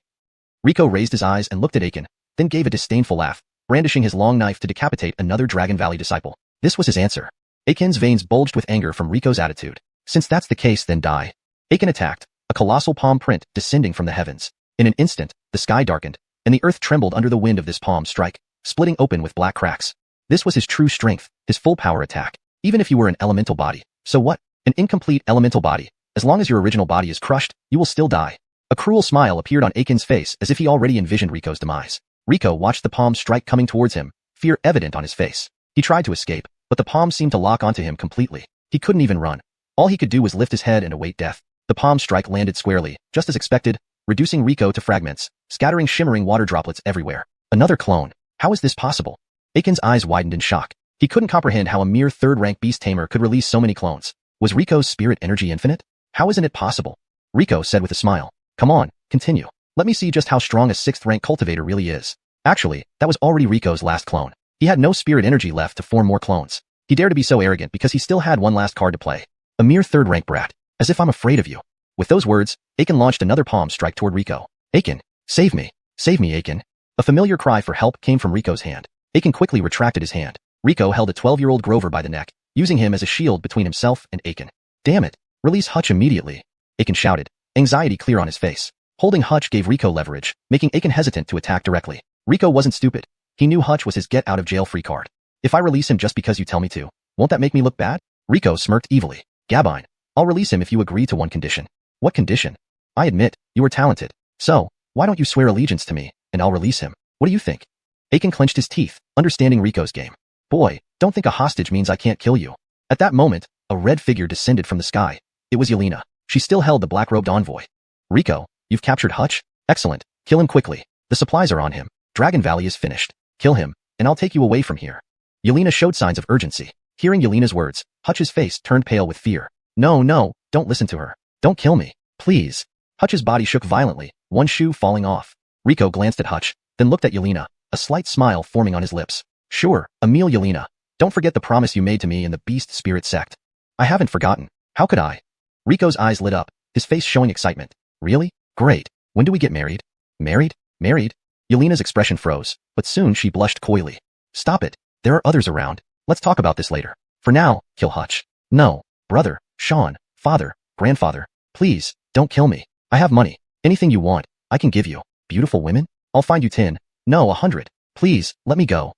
Rico raised his eyes and looked at Aiken, then gave a disdainful laugh, brandishing his long knife to decapitate another Dragon Valley disciple. This was his answer. Aiken's veins bulged with anger from Rico's attitude. Since that's the case, then die. Aiken attacked, a colossal palm print descending from the heavens. In an instant, the sky darkened, and the earth trembled under the wind of this palm strike, splitting open with black cracks. This was his true strength, his full power attack. Even if you were an elemental body, so what? An incomplete elemental body. As long as your original body is crushed, you will still die. A cruel smile appeared on Aiken's face as if he already envisioned Rico's demise. Rico watched the palm strike coming towards him, fear evident on his face. He tried to escape, but the palm seemed to lock onto him completely. He couldn't even run. All he could do was lift his head and await death. The palm strike landed squarely, just as expected, reducing Rico to fragments, scattering shimmering water droplets everywhere. Another clone. How is this possible? Aiken's eyes widened in shock. He couldn't comprehend how a mere 3rd-rank beast tamer could release so many clones. Was Rico's spirit energy infinite? How isn't it possible? Rico said with a smile. Come on, continue. Let me see just how strong a 6th-rank cultivator really is. Actually, that was already Rico's last clone. He had no spirit energy left to form more clones. He dared to be so arrogant because he still had one last card to play. A mere third-rank brat. As if I'm afraid of you. With those words, Aiken launched another palm strike toward Rico. Aiken, save me. Save me, Aiken. A familiar cry for help came from Rico's hand. Aiken quickly retracted his hand. Rico held a 12-year-old Grover by the neck, using him as a shield between himself and Aiken. Damn it. Release Hutch immediately. Aiken shouted, anxiety clear on his face. Holding Hutch gave Rico leverage, making Aiken hesitant to attack directly. Rico wasn't stupid. He knew Hutch was his get-out-of-jail-free card. If I release him just because you tell me to, won't that make me look bad? Rico smirked evilly. Gabine, I'll release him if you agree to one condition. What condition? I admit, you are talented. So, why don't you swear allegiance to me, and I'll release him? What do you think? Aiken clenched his teeth, understanding Rico's game. Boy, don't think a hostage means I can't kill you. At that moment, a red figure descended from the sky. It was Yelena. She still held the black-robed envoy. Rico, you've captured Hutch? Excellent. Kill him quickly. The supplies are on him. Dragon Valley is finished. Kill him, and I'll take you away from here. Yelena showed signs of urgency. Hearing Yelena's words, Hutch's face turned pale with fear. No, don't listen to her. Don't kill me. Please. Hutch's body shook violently, one shoe falling off. Rico glanced at Hutch, then looked at Yelena, a slight smile forming on his lips. Sure, Emil Yelena. Don't forget the promise you made to me in the Beast Spirit Sect. I haven't forgotten. How could I? Rico's eyes lit up, his face showing excitement. Really? Great. When do we get married? Married? Married? Yelena's expression froze, but soon she blushed coyly. Stop it. There are others around. Let's talk about this later. For now, kill Hutch. No. Brother, Sean, father, grandfather. Please, don't kill me. I have money. Anything you want, I can give you. Beautiful women? I'll find you 10. No, 100. Please, let me go.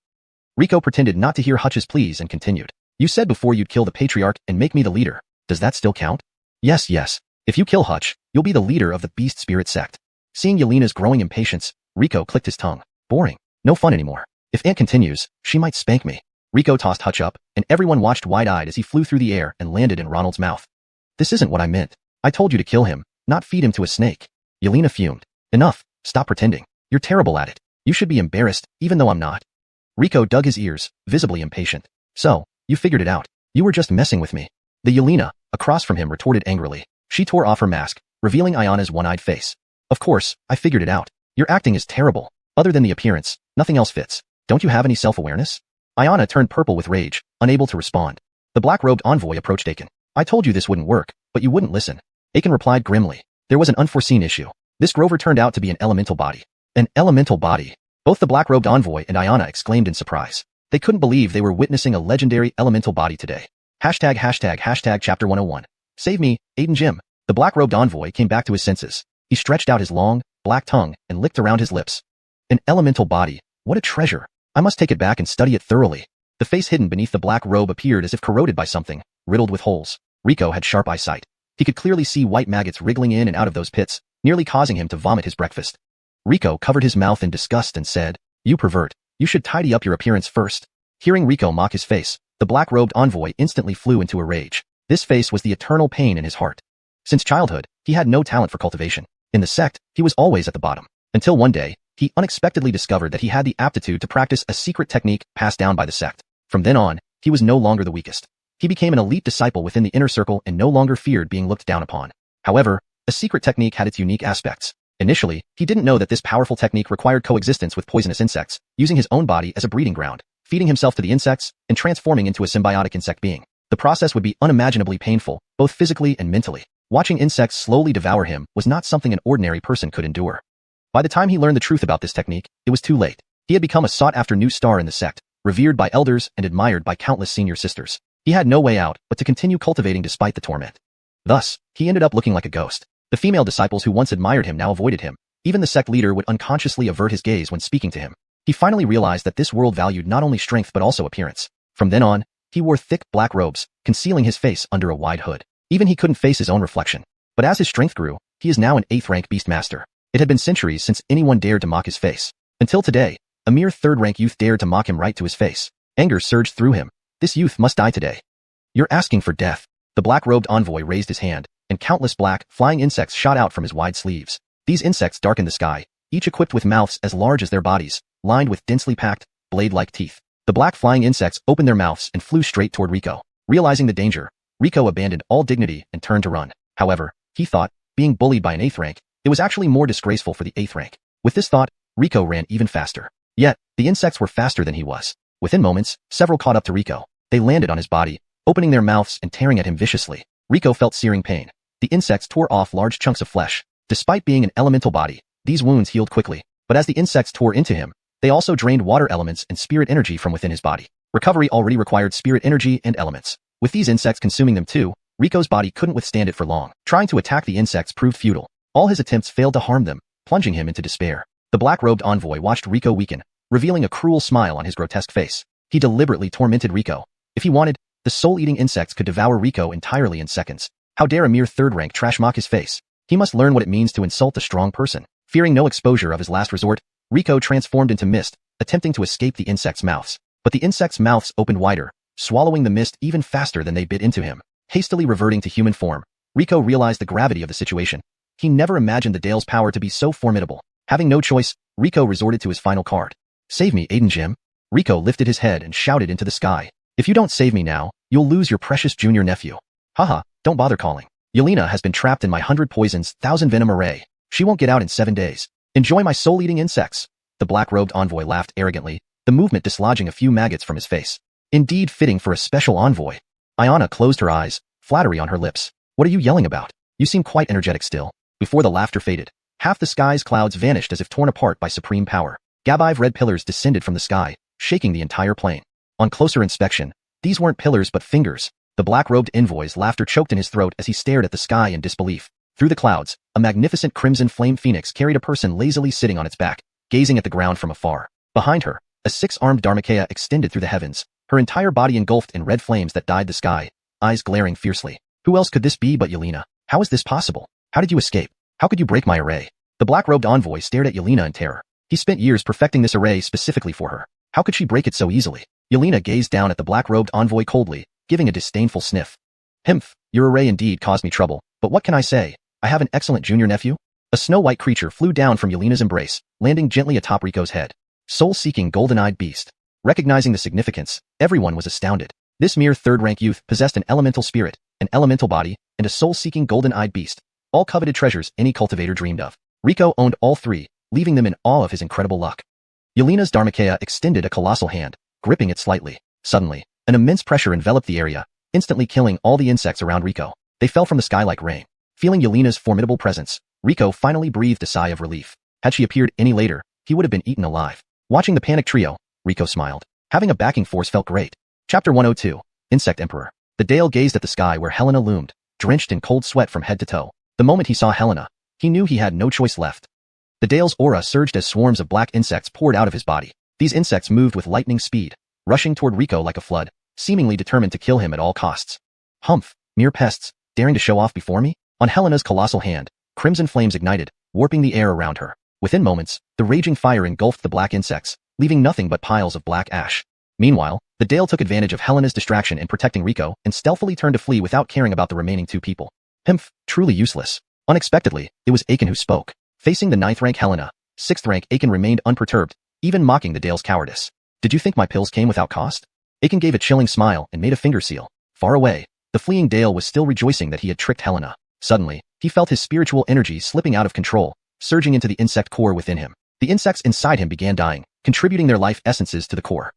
Rico pretended not to hear Hutch's pleas and continued. You said before you'd kill the patriarch and make me the leader. Does that still count? Yes. If you kill Hutch, you'll be the leader of the Beast Spirit Sect. Seeing Yelena's growing impatience, Rico clicked his tongue. Boring. No fun anymore. If Aunt continues, she might spank me. Rico tossed Hutch up, and everyone watched wide-eyed as he flew through the air and landed in Ronald's mouth. This isn't what I meant. I told you to kill him, not feed him to a snake. Yelena fumed. Enough. Stop pretending. You're terrible at it. You should be embarrassed, even though I'm not. Rico dug his ears, visibly impatient. So, you figured it out. You were just messing with me. The Yelena, across from him, retorted angrily. She tore off her mask, revealing Ayana's one-eyed face. Of course, I figured it out. Your acting is terrible. Other than the appearance, nothing else fits. Don't you have any self-awareness? Ayana turned purple with rage, unable to respond. The black-robed envoy approached Aiken. I told you this wouldn't work, but you wouldn't listen. Aiken replied grimly. There was an unforeseen issue. This Grover turned out to be an elemental body. An elemental body. Both the black-robed envoy and Ayana exclaimed in surprise. They couldn't believe they were witnessing a legendary elemental body today. Hashtag chapter 101. Save me, Aiden Jim. The black-robed envoy came back to his senses. He stretched out his long, black tongue and licked around his lips. An elemental body. What a treasure. I must take it back and study it thoroughly. The face hidden beneath the black robe appeared as if corroded by something, riddled with holes. Rico had sharp eyesight. He could clearly see white maggots wriggling in and out of those pits, nearly causing him to vomit his breakfast. Rico covered his mouth in disgust and said, You pervert. You should tidy up your appearance first. Hearing Rico mock his face, the black-robed envoy instantly flew into a rage. This face was the eternal pain in his heart. Since childhood, he had no talent for cultivation. In the sect, he was always at the bottom. Until one day, he unexpectedly discovered that he had the aptitude to practice a secret technique passed down by the sect. From then on, he was no longer the weakest. He became an elite disciple within the inner circle and no longer feared being looked down upon. However, a secret technique had its unique aspects. Initially, he didn't know that this powerful technique required coexistence with poisonous insects, using his own body as a breeding ground, feeding himself to the insects, and transforming into a symbiotic insect being. The process would be unimaginably painful, both physically and mentally. Watching insects slowly devour him was not something an ordinary person could endure. By the time he learned the truth about this technique, it was too late. He had become a sought-after new star in the sect, revered by elders and admired by countless senior sisters. He had no way out but to continue cultivating despite the torment. Thus, he ended up looking like a ghost. The female disciples who once admired him now avoided him. Even the sect leader would unconsciously avert his gaze when speaking to him. He finally realized that this world valued not only strength but also appearance. From then on, he wore thick black robes, concealing his face under a wide hood. Even he couldn't face his own reflection. But as his strength grew, he is now an 8th-rank Beastmaster. It had been centuries since anyone dared to mock his face. Until today, a mere 3rd-rank youth dared to mock him right to his face. Anger surged through him. This youth must die today. You're asking for death. The black-robed envoy raised his hand, and countless black, flying insects shot out from his wide sleeves. These insects darkened the sky, each equipped with mouths as large as their bodies, lined with densely packed, blade-like teeth. The black flying insects opened their mouths and flew straight toward Rico. Realizing the danger, Rico abandoned all dignity and turned to run. However, he thought, being bullied by an 8th rank, it was actually more disgraceful for the 8th rank. With this thought, Rico ran even faster. Yet, the insects were faster than he was. Within moments, several caught up to Rico. They landed on his body, opening their mouths and tearing at him viciously. Rico felt searing pain. The insects tore off large chunks of flesh. Despite being an elemental body, these wounds healed quickly. But as the insects tore into him, they also drained water elements and spirit energy from within his body. Recovery already required spirit energy and elements. With these insects consuming them too, Rico's body couldn't withstand it for long. Trying to attack the insects proved futile. All his attempts failed to harm them, plunging him into despair. The black-robed envoy watched Rico weaken, revealing a cruel smile on his grotesque face. He deliberately tormented Rico. If he wanted, the soul-eating insects could devour Rico entirely in seconds. How dare a mere third-rank trash mock his face? He must learn what it means to insult a strong person. Fearing no exposure of his last resort, Rico transformed into mist, attempting to escape the insects' mouths. But the insects' mouths opened wider, swallowing the mist even faster than they bit into him. Hastily reverting to human form, Rico realized the gravity of the situation. He never imagined the Dale's power to be so formidable. Having no choice, Rico resorted to his final card. Save me, Aiden Jim. Rico lifted his head and shouted into the sky. If you don't save me now, you'll lose your precious junior nephew. Haha, don't bother calling. Yelena has been trapped in my 100 poisons, 1,000 venom array. She won't get out in 7 days. Enjoy my soul-eating insects. The black-robed envoy laughed arrogantly, the movement dislodging a few maggots from his face. Indeed fitting for a special envoy. Ayana closed her eyes, flattery on her lips. What are you yelling about? You seem quite energetic still. Before the laughter faded, half the sky's clouds vanished as if torn apart by supreme power. Gabive red pillars descended from the sky, shaking the entire plane. On closer inspection, these weren't pillars but fingers. The black-robed envoy's laughter choked in his throat as he stared at the sky in disbelief. Through the clouds, a magnificent crimson flame phoenix carried a person lazily sitting on its back, gazing at the ground from afar. Behind her, a 6-armed Dharmakaya extended through the heavens, her entire body engulfed in red flames that dyed the sky, eyes glaring fiercely. Who else could this be but Yelena? How is this possible? How did you escape? How could you break my array? The black-robed envoy stared at Yelena in terror. He spent years perfecting this array specifically for her. How could she break it so easily? Yelena gazed down at the black-robed envoy coldly, giving a disdainful sniff. Himph, your array indeed caused me trouble, but what can I say? I have an excellent junior nephew. A snow-white creature flew down from Yelena's embrace, landing gently atop Rico's head. Soul-seeking golden-eyed beast. Recognizing the significance, everyone was astounded. This mere third-rank youth possessed an elemental spirit, an elemental body, and a soul-seeking golden-eyed beast. All coveted treasures any cultivator dreamed of. Rico owned all three, leaving them in awe of his incredible luck. Yelena's Dharmakaya extended a colossal hand, gripping it slightly. Suddenly, an immense pressure enveloped the area, instantly killing all the insects around Rico. They fell from the sky like rain. Feeling Yelena's formidable presence, Rico finally breathed a sigh of relief. Had she appeared any later, he would have been eaten alive. Watching the panicked trio, Rico smiled. Having a backing force felt great. Chapter 102, Insect Emperor. The Dale gazed at the sky where Helena loomed, drenched in cold sweat from head to toe. The moment he saw Helena, he knew he had no choice left. The Dale's aura surged as swarms of black insects poured out of his body. These insects moved with lightning speed, rushing toward Rico like a flood, seemingly determined to kill him at all costs. Humph, mere pests, daring to show off before me? On Helena's colossal hand, crimson flames ignited, warping the air around her. Within moments, the raging fire engulfed the black insects, leaving nothing but piles of black ash. Meanwhile, the Dale took advantage of Helena's distraction in protecting Rico and stealthily turned to flee without caring about the remaining 2 people. Himph, truly useless. Unexpectedly, it was Aiken who spoke. Facing the 9th rank Helena, 6th rank Aiken remained unperturbed, even mocking the Dale's cowardice. Did you think my pills came without cost? Aiken gave a chilling smile and made a finger seal. Far away, the fleeing Dale was still rejoicing that he had tricked Helena. Suddenly, he felt his spiritual energy slipping out of control, surging into the insect core within him. The insects inside him began dying, contributing their life essences to the core.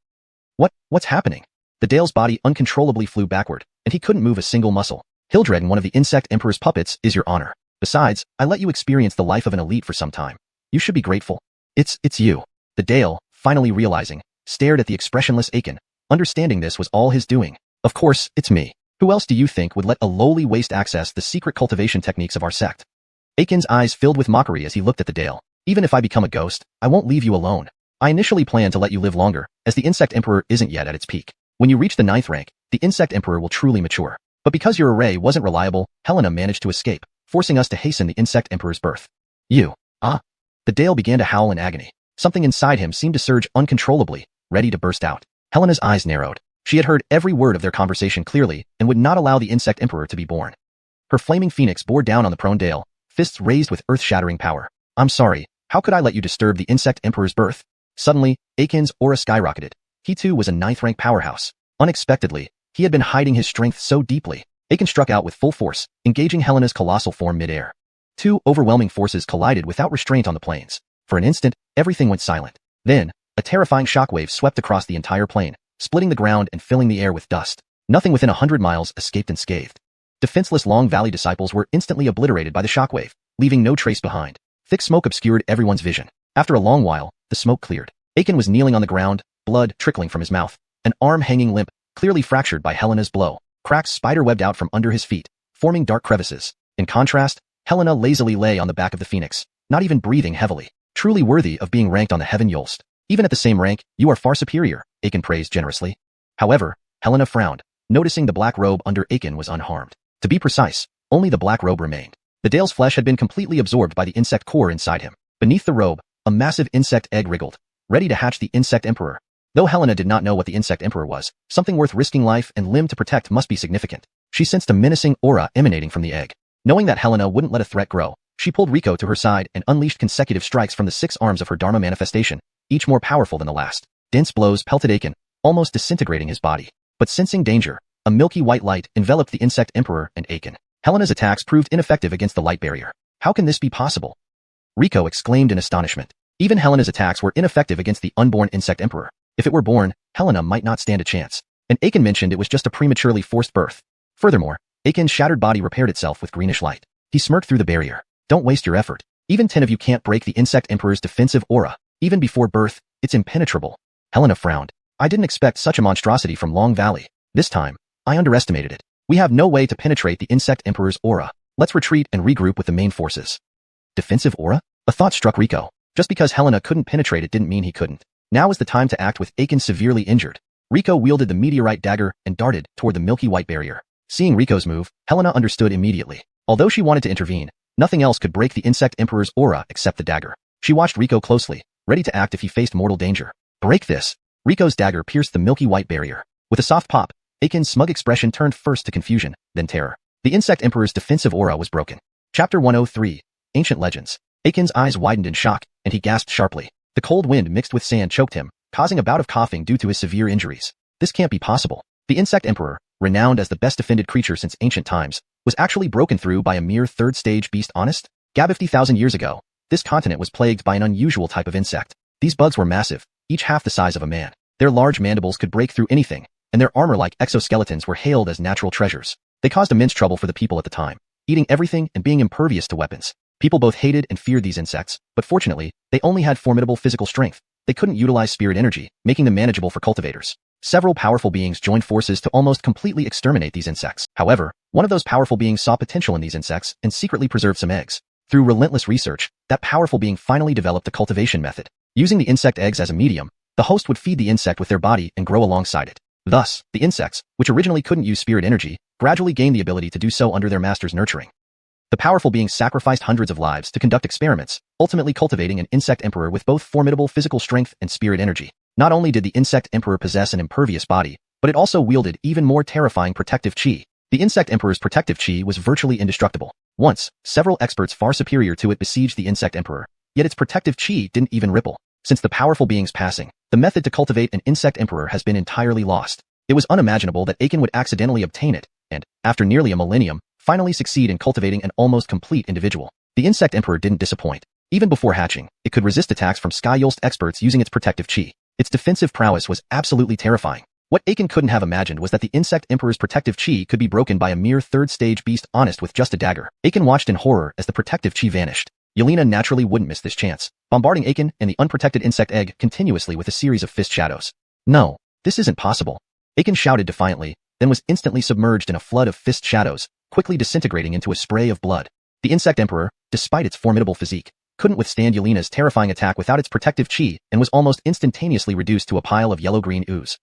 What's happening? The Dale's body uncontrollably flew backward, and he couldn't move a single muscle. Hildred, one of the Insect Emperor's puppets, is your honor. Besides, I let you experience the life of an elite for some time. You should be grateful. It's you. The Dale, finally realizing, stared at the expressionless Aiken, understanding this was all his doing. Of course, it's me. Who else do you think would let a lowly waste access the secret cultivation techniques of our sect? Aiken's eyes filled with mockery as he looked at the Dale. Even if I become a ghost, I won't leave you alone. I initially planned to let you live longer, as the Insect Emperor isn't yet at its peak. When you reach the 9th rank, the Insect Emperor will truly mature. But because your array wasn't reliable, Helena managed to escape, forcing us to hasten the Insect Emperor's birth. You. The Dale began to howl in agony. Something inside him seemed to surge uncontrollably, ready to burst out. Helena's eyes narrowed. She had heard every word of their conversation clearly and would not allow the Insect Emperor to be born. Her flaming phoenix bore down on the prone Dale, fists raised with earth-shattering power. I'm sorry, how could I let you disturb the Insect Emperor's birth? Suddenly, Aiken's aura skyrocketed. He too was a 9th rank powerhouse. Unexpectedly, he had been hiding his strength so deeply. Aiken struck out with full force, engaging Helena's colossal form mid-air. 2 overwhelming forces collided without restraint on the plains. For an instant, everything went silent. Then, A terrifying shockwave swept across the entire plain, splitting the ground and filling the air with dust. Nothing within 100 miles escaped unscathed. Defenseless Long Valley disciples were instantly obliterated by the shockwave, leaving no trace behind. Thick smoke obscured everyone's vision. After a long while, the smoke cleared. Aiken was kneeling on the ground, blood trickling from his mouth, an arm hanging limp, clearly fractured by Helena's blow. Cracks spider-webbed out from under his feet, forming dark crevices. In contrast, Helena lazily lay on the back of the phoenix, not even breathing heavily. Truly worthy of being ranked on the Heaven Yolst. Even at the same rank, you are far superior, Aiken praised generously. However, Helena frowned, noticing the black robe under Aiken was unharmed. To be precise, only the black robe remained. The Dale's flesh had been completely absorbed by the insect core inside him. Beneath the robe, a massive insect egg wriggled, ready to hatch the Insect Emperor. Though Helena did not know what the Insect Emperor was, something worth risking life and limb to protect must be significant. She sensed a menacing aura emanating from the egg. Knowing that Helena wouldn't let a threat grow, she pulled Rico to her side and unleashed consecutive strikes from the 6 arms of her Dharma manifestation, each more powerful than the last. Dense blows pelted Aiken, almost disintegrating his body. But sensing danger, a milky white light enveloped the Insect Emperor and Aiken. Helena's attacks proved ineffective against the light barrier. How can this be possible? Rico exclaimed in astonishment. Even Helena's attacks were ineffective against the unborn Insect Emperor. If it were born, Helena might not stand a chance. And Aiken mentioned it was just a prematurely forced birth. Furthermore, Aiken's shattered body repaired itself with greenish light. He smirked through the barrier. Don't waste your effort. Even 10 of you can't break the Insect Emperor's defensive aura. Even before birth, it's impenetrable. Helena frowned. I didn't expect such a monstrosity from Long Valley. This time, I underestimated it. We have no way to penetrate the Insect Emperor's aura. Let's retreat and regroup with the main forces. Defensive aura? A thought struck Rico. Just because Helena couldn't penetrate it didn't mean he couldn't. Now is the time to act with Aiken severely injured. Rico wielded the meteorite dagger and darted toward the milky white barrier. Seeing Rico's move, Helena understood immediately. Although she wanted to intervene, nothing else could break the Insect Emperor's aura except the dagger. She watched Rico closely, ready to act if he faced mortal danger. Break this! Rico's dagger pierced the milky white barrier. With a soft pop, Aiken's smug expression turned first to confusion, then terror. The Insect Emperor's defensive aura was broken. Chapter 103. Ancient Legends. Aiken's eyes widened in shock, and he gasped sharply. The cold wind mixed with sand choked him, causing a bout of coughing due to his severe injuries. This can't be possible. The Insect Emperor, renowned as the best defended creature since ancient times, was actually broken through by a mere third-stage beast. Honest? 50,000 years ago, this continent was plagued by an unusual type of insect. These bugs were massive, each half the size of a man. Their large mandibles could break through anything, and their armor-like exoskeletons were hailed as natural treasures. They caused immense trouble for the people at the time, eating everything and being impervious to weapons. People both hated and feared these insects, but fortunately, they only had formidable physical strength. They couldn't utilize spirit energy, making them manageable for cultivators. Several powerful beings joined forces to almost completely exterminate these insects. However, one of those powerful beings saw potential in these insects and secretly preserved some eggs. Through relentless research, that powerful being finally developed a cultivation method. Using the insect eggs as a medium, the host would feed the insect with their body and grow alongside it. Thus, the insects, which originally couldn't use spirit energy, gradually gained the ability to do so under their master's nurturing. The powerful being sacrificed hundreds of lives to conduct experiments, ultimately cultivating an Insect Emperor with both formidable physical strength and spirit energy. Not only did the Insect Emperor possess an impervious body, but it also wielded even more terrifying protective chi. The Insect Emperor's protective chi was virtually indestructible. Once, several experts far superior to it besieged the Insect Emperor, yet its protective chi didn't even ripple. Since the powerful being's passing, the method to cultivate an Insect Emperor has been entirely lost. It was unimaginable that Aiken would accidentally obtain it, and, after nearly a millennium, finally succeed in cultivating an almost complete individual. The Insect Emperor didn't disappoint. Even before hatching, it could resist attacks from Sky Yolst experts using its protective chi. Its defensive prowess was absolutely terrifying. What Aiken couldn't have imagined was that the Insect Emperor's protective chi could be broken by a mere third-stage beast honest with just a dagger. Aiken watched in horror as the protective chi vanished. Yelena naturally wouldn't miss this chance, bombarding Aiken and the unprotected insect egg continuously with a series of fist shadows. No, this isn't possible. Aiken shouted defiantly, then was instantly submerged in a flood of fist shadows, quickly disintegrating into a spray of blood. The Insect Emperor, despite its formidable physique, couldn't withstand Yelena's terrifying attack without its protective chi and was almost instantaneously reduced to a pile of yellow-green ooze.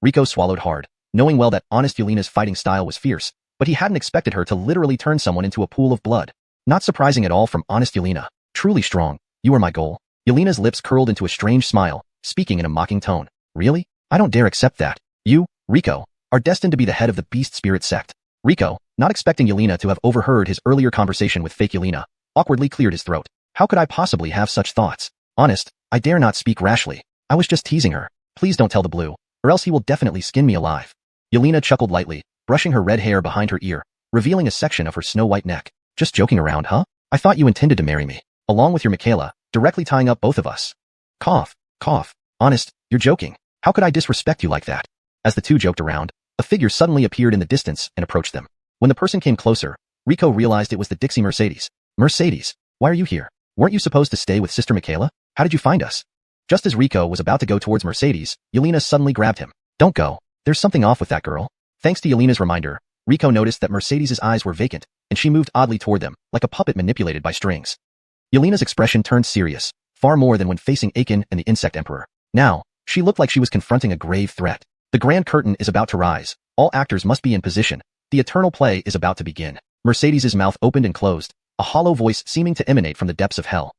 Rico swallowed hard, knowing well that honest Yelena's fighting style was fierce, but he hadn't expected her to literally turn someone into a pool of blood. Not surprising at all from honest Yelena. Truly strong, you are my goal. Yelena's lips curled into a strange smile, speaking in a mocking tone. Really? I don't dare accept that. You, Rico, are destined to be the head of the Beast Spirit Sect. Rico, not expecting Yelena to have overheard his earlier conversation with fake Yelena, awkwardly cleared his throat. How could I possibly have such thoughts? Honest, I dare not speak rashly. I was just teasing her. Please don't tell the Blue, or else he will definitely skin me alive. Yelena chuckled lightly, brushing her red hair behind her ear, revealing a section of her snow-white neck. Just joking around, huh? I thought you intended to marry me, along with your Michaela, directly tying up both of us. Cough, cough. Honest, you're joking. How could I disrespect you like that? As the two joked around, a figure suddenly appeared in the distance and approached them. When the person came closer, Rico realized it was the Dixie Mercedes. Mercedes, why are you here? Weren't you supposed to stay with Sister Michaela? How did you find us? Just as Rico was about to go towards Mercedes, Yelena suddenly grabbed him. Don't go. There's something off with that girl. Thanks to Yelena's reminder, Rico noticed that Mercedes' eyes were vacant, and she moved oddly toward them, like a puppet manipulated by strings. Yelena's expression turned serious, far more than when facing Aiken and the Insect Emperor. Now, she looked like she was confronting a grave threat. The grand curtain is about to rise. All actors must be in position. The eternal play is about to begin. Mercedes' mouth opened and closed, a hollow voice seeming to emanate from the depths of hell.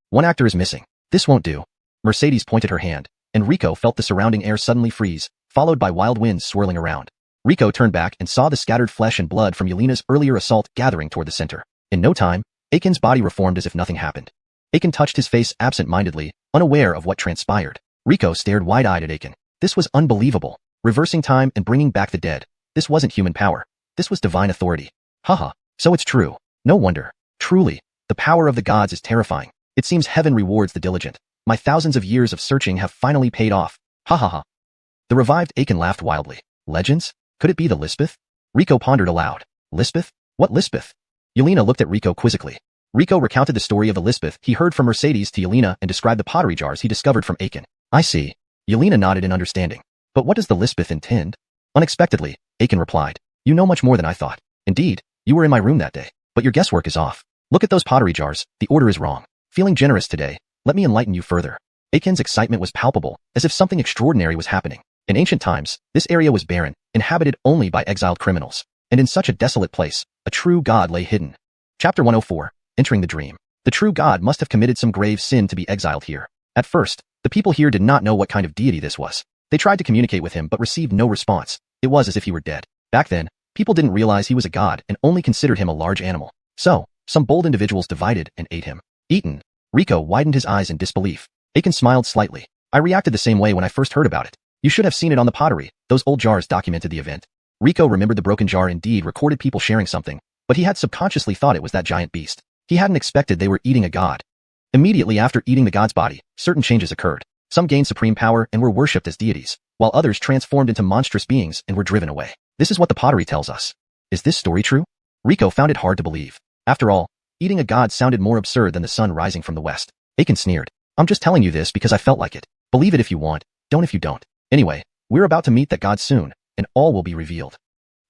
One actor is missing. This won't do. Mercedes pointed her hand, and Rico felt the surrounding air suddenly freeze, followed by wild winds swirling around. Rico turned back and saw the scattered flesh and blood from Yelena's earlier assault gathering toward the center. In no time, Aiken's body reformed as if nothing happened. Aiken touched his face absent-mindedly, unaware of what transpired. Rico stared wide-eyed at Aiken. This was unbelievable. Reversing time and bringing back the dead. This wasn't human power. This was divine authority. Haha, so it's true. No wonder. Truly, the power of the gods is terrifying. It seems heaven rewards the diligent. My thousands of years of searching have finally paid off. Ha ha ha. The revived Aiken laughed wildly. Legends? Could it be the Lisbeth? Rico pondered aloud. Lisbeth? What Lisbeth? Yelena looked at Rico quizzically. Rico recounted the story of the Lisbeth he heard from Mercedes to Yelena and described the pottery jars he discovered from Aiken. I see. Yelena nodded in understanding. But what does the Lisbeth intend? Unexpectedly, Aiken replied. You know much more than I thought. Indeed, you were in my room that day. But your guesswork is off. Look at those pottery jars. The order is wrong. Feeling generous today, let me enlighten you further. Aiken's excitement was palpable, as if something extraordinary was happening. In ancient times, this area was barren, inhabited only by exiled criminals. And in such a desolate place, a true god lay hidden. Chapter 104, Entering the Dream. The true god must have committed some grave sin to be exiled here. At first, the people here did not know what kind of deity this was. They tried to communicate with him but received no response. It was as if he were dead. Back then, people didn't realize he was a god and only considered him a large animal. So, some bold individuals divided and ate him. Eaten. Rico widened his eyes in disbelief. Aiken smiled slightly. I reacted the same way when I first heard about it. You should have seen it on the pottery. Those old jars documented the event. Rico remembered the broken jar indeed recorded people sharing something, but he had subconsciously thought it was that giant beast. He hadn't expected they were eating a god. Immediately after eating the god's body, certain changes occurred. Some gained supreme power and were worshipped as deities, while others transformed into monstrous beings and were driven away. This is what the pottery tells us. Is this story true? Rico found it hard to believe. After all, eating a god sounded more absurd than the sun rising from the west. Aiken sneered. I'm just telling you this because I felt like it. Believe it if you want, don't if you don't. Anyway, we're about to meet that god soon, and all will be revealed.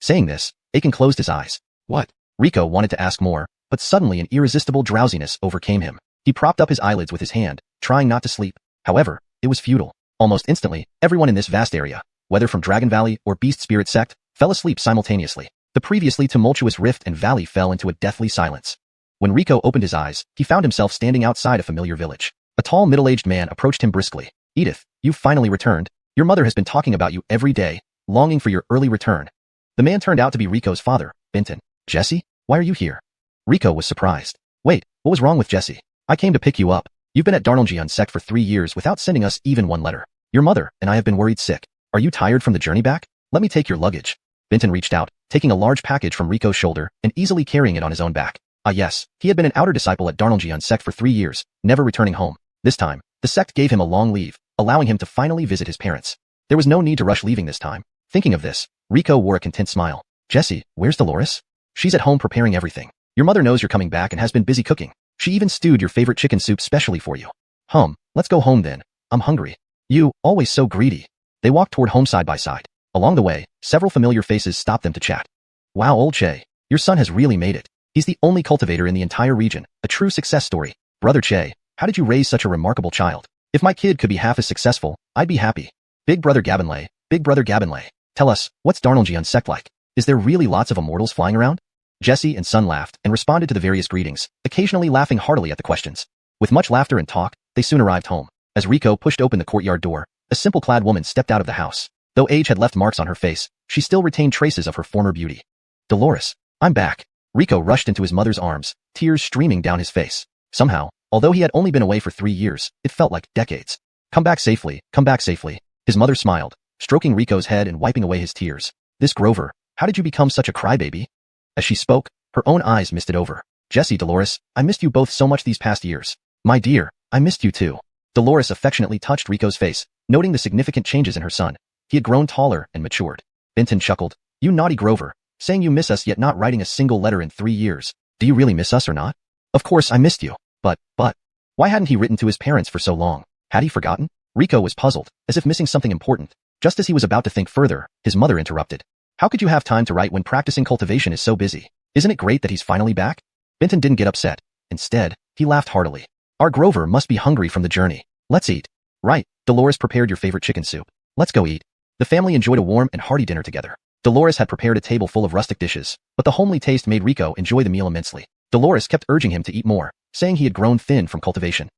Saying this, Aiken closed his eyes. What? Rico wanted to ask more, but suddenly an irresistible drowsiness overcame him. He propped up his eyelids with his hand, trying not to sleep. However, it was futile. Almost instantly, everyone in this vast area, whether from Dragon Valley or Beast Spirit Sect, fell asleep simultaneously. The previously tumultuous rift and valley fell into a deathly silence. When Rico opened his eyes, he found himself standing outside a familiar village. A tall middle-aged man approached him briskly. Edith, you've finally returned. Your mother has been talking about you every day, longing for your early return. The man turned out to be Rico's father, Benton. Jesse, why are you here? Rico was surprised. Wait, what was wrong with Jesse? I came to pick you up. You've been at Dongyun Sect for 3 years without sending us even one letter. Your mother and I have been worried sick. Are you tired from the journey back? Let me take your luggage. Benton reached out, taking a large package from Rico's shoulder and easily carrying it on his own back. Ah yes, he had been an outer disciple at Dongyun Sect for 3 years, never returning home. This time, the sect gave him a long leave, allowing him to finally visit his parents. There was no need to rush leaving this time. Thinking of this, Rico wore a content smile. Jesse, where's Dolores? She's at home preparing everything. Your mother knows you're coming back and has been busy cooking. She even stewed your favorite chicken soup specially for you. Let's go home then. I'm hungry. You, always so greedy. They walked toward home side by side. Along the way, several familiar faces stopped them to chat. Wow, old Che, your son has really made it. He's the only cultivator in the entire region, a true success story. Brother Che, how did you raise such a remarkable child? If my kid could be half as successful, I'd be happy. Big brother Gabinlay, tell us, what's Dongyun Sect like? Is there really lots of immortals flying around? Jesse and Son laughed and responded to the various greetings, occasionally laughing heartily at the questions. With much laughter and talk, they soon arrived home. As Rico pushed open the courtyard door, a simple-clad woman stepped out of the house. Though age had left marks on her face, she still retained traces of her former beauty. Dolores, I'm back. Rico rushed into his mother's arms, tears streaming down his face. Somehow, although he had only been away for 3 years, it felt like decades. Come back safely, come back safely. His mother smiled, stroking Rico's head and wiping away his tears. This Grover, how did you become such a crybaby? As she spoke, her own eyes misted over. Jesse, Dolores, I missed you both so much these past years. My dear, I missed you too. Dolores affectionately touched Rico's face, noting the significant changes in her son. He had grown taller and matured. Benton chuckled. You naughty Grover, saying you miss us yet not writing a single letter in 3 years. Do you really miss us or not? Of course I missed you. But, why hadn't he written to his parents for so long? Had he forgotten? Rico was puzzled, as if missing something important. Just as he was about to think further, his mother interrupted. How could you have time to write when practicing cultivation is so busy? Isn't it great that he's finally back? Benton didn't get upset. Instead, he laughed heartily. Our Grover must be hungry from the journey. Let's eat. Right, Dolores prepared your favorite chicken soup. Let's go eat. The family enjoyed a warm and hearty dinner together. Dolores had prepared a table full of rustic dishes, but the homely taste made Rico enjoy the meal immensely. Dolores kept urging him to eat more, saying he had grown thin from cultivation.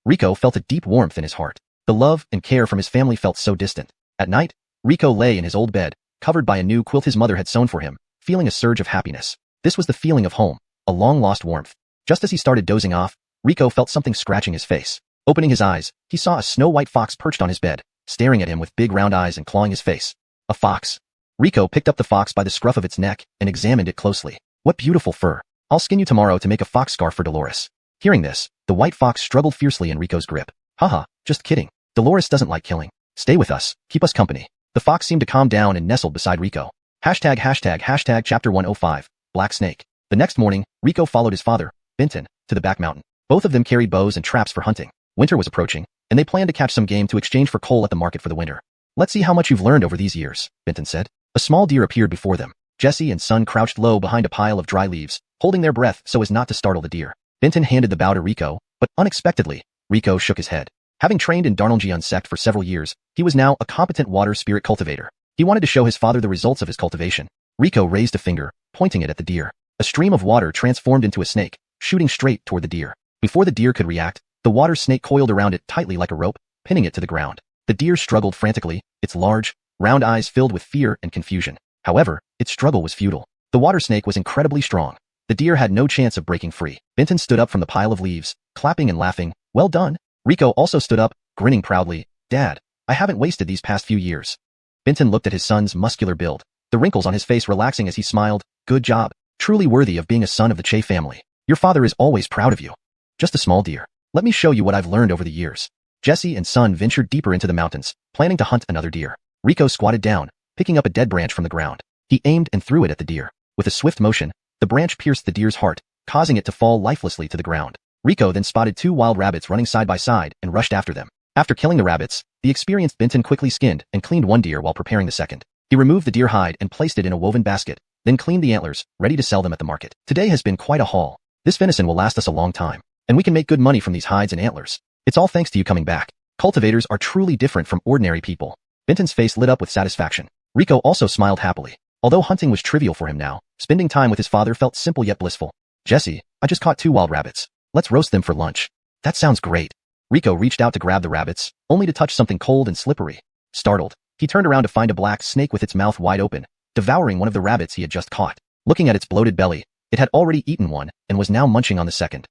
Rico felt a deep warmth in his heart. The love and care from his family felt so distant. At night, Rico lay in his old bed, covered by a new quilt his mother had sewn for him, feeling a surge of happiness. This was the feeling of home, a long-lost warmth. Just as he started dozing off, Rico felt something scratching his face. Opening his eyes, he saw a snow-white fox perched on his bed, staring at him with big round eyes and clawing his face. A fox. Rico picked up the fox by the scruff of its neck and examined it closely. What beautiful fur. I'll skin you tomorrow to make a fox scarf for Dolores. Hearing this, the white fox struggled fiercely in Rico's grip. Haha, just kidding. Dolores doesn't like killing. Stay with us, keep us company. The fox seemed to calm down and nestled beside Rico. Hashtag chapter 105, Black Snake. The next morning, Rico followed his father, Benton, to the back mountain. Both of them carried bows and traps for hunting. Winter was approaching, and they planned to catch some game to exchange for coal at the market for the winter. Let's see how much you've learned over these years, Benton said. A small deer appeared before them. Jesse and Son crouched low behind a pile of dry leaves, holding their breath so as not to startle the deer. Benton handed the bow to Rico, but unexpectedly, Rico shook his head. Having trained in Dongyun Sect for several years, he was now a competent water spirit cultivator. He wanted to show his father the results of his cultivation. Rico raised a finger, pointing it at the deer. A stream of water transformed into a snake, shooting straight toward the deer. Before the deer could react, the water snake coiled around it tightly like a rope, pinning it to the ground. The deer struggled frantically, its large, round eyes filled with fear and confusion. However, its struggle was futile. The water snake was incredibly strong. The deer had no chance of breaking free. Benton stood up from the pile of leaves, clapping and laughing. Well done. Rico also stood up, grinning proudly. Dad, I haven't wasted these past few years. Benton looked at his son's muscular build, the wrinkles on his face relaxing as he smiled. Good job. Truly worthy of being a son of the Che family. Your father is always proud of you. Just a small deer. Let me show you what I've learned over the years. Jesse and Son ventured deeper into the mountains, planning to hunt another deer. Rico squatted down, picking up a dead branch from the ground. He aimed and threw it at the deer. With a swift motion, the branch pierced the deer's heart, causing it to fall lifelessly to the ground. Rico then spotted 2 wild rabbits running side by side and rushed after them. After killing the rabbits, the experienced Benton quickly skinned and cleaned one deer while preparing the second. He removed the deer hide and placed it in a woven basket, then cleaned the antlers, ready to sell them at the market. Today has been quite a haul. This venison will last us a long time, and we can make good money from these hides and antlers. It's all thanks to you coming back. Cultivators are truly different from ordinary people. Benton's face lit up with satisfaction. Rico also smiled happily. Although hunting was trivial for him now, spending time with his father felt simple yet blissful. Jesse, I just caught 2 wild rabbits. Let's roast them for lunch. That sounds great. Rico reached out to grab the rabbits, only to touch something cold and slippery. Startled, he turned around to find a black snake with its mouth wide open, devouring one of the rabbits he had just caught. Looking at its bloated belly, it had already eaten one and was now munching on the second.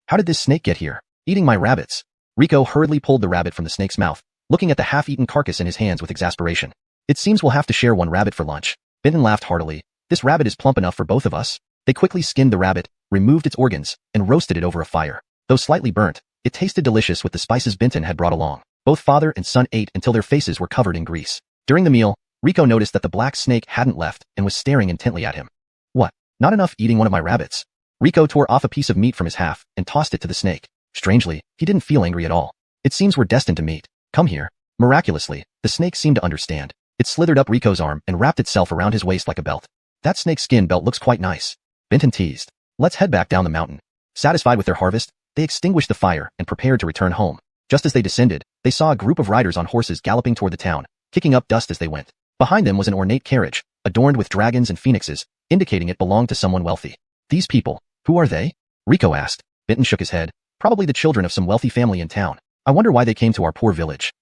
How did this snake get here? Eating my rabbits. Rico hurriedly pulled the rabbit from the snake's mouth, looking at the half-eaten carcass in his hands with exasperation. It seems we'll have to share one rabbit for lunch. Benton laughed heartily. This rabbit is plump enough for both of us. They quickly skinned the rabbit, removed its organs, and roasted it over a fire. Though slightly burnt, it tasted delicious with the spices Benton had brought along. Both father and son ate until their faces were covered in grease. During the meal, Rico noticed that the black snake hadn't left and was staring intently at him. What? Not enough eating one of my rabbits? Rico tore off a piece of meat from his half and tossed it to the snake. Strangely, he didn't feel angry at all. It seems we're destined to meet. Come here. Miraculously, the snake seemed to understand. It slithered up Rico's arm and wrapped itself around his waist like a belt. That snake skin belt looks quite nice. Benton teased. Let's head back down the mountain. Satisfied with their harvest, they extinguished the fire and prepared to return home. Just as they descended, they saw a group of riders on horses galloping toward the town, kicking up dust as they went. Behind them was an ornate carriage, adorned with dragons and phoenixes, indicating it belonged to someone wealthy. These people, who are they? Rico asked. Benton shook his head. Probably the children of some wealthy family in town. I wonder why they came to our poor village.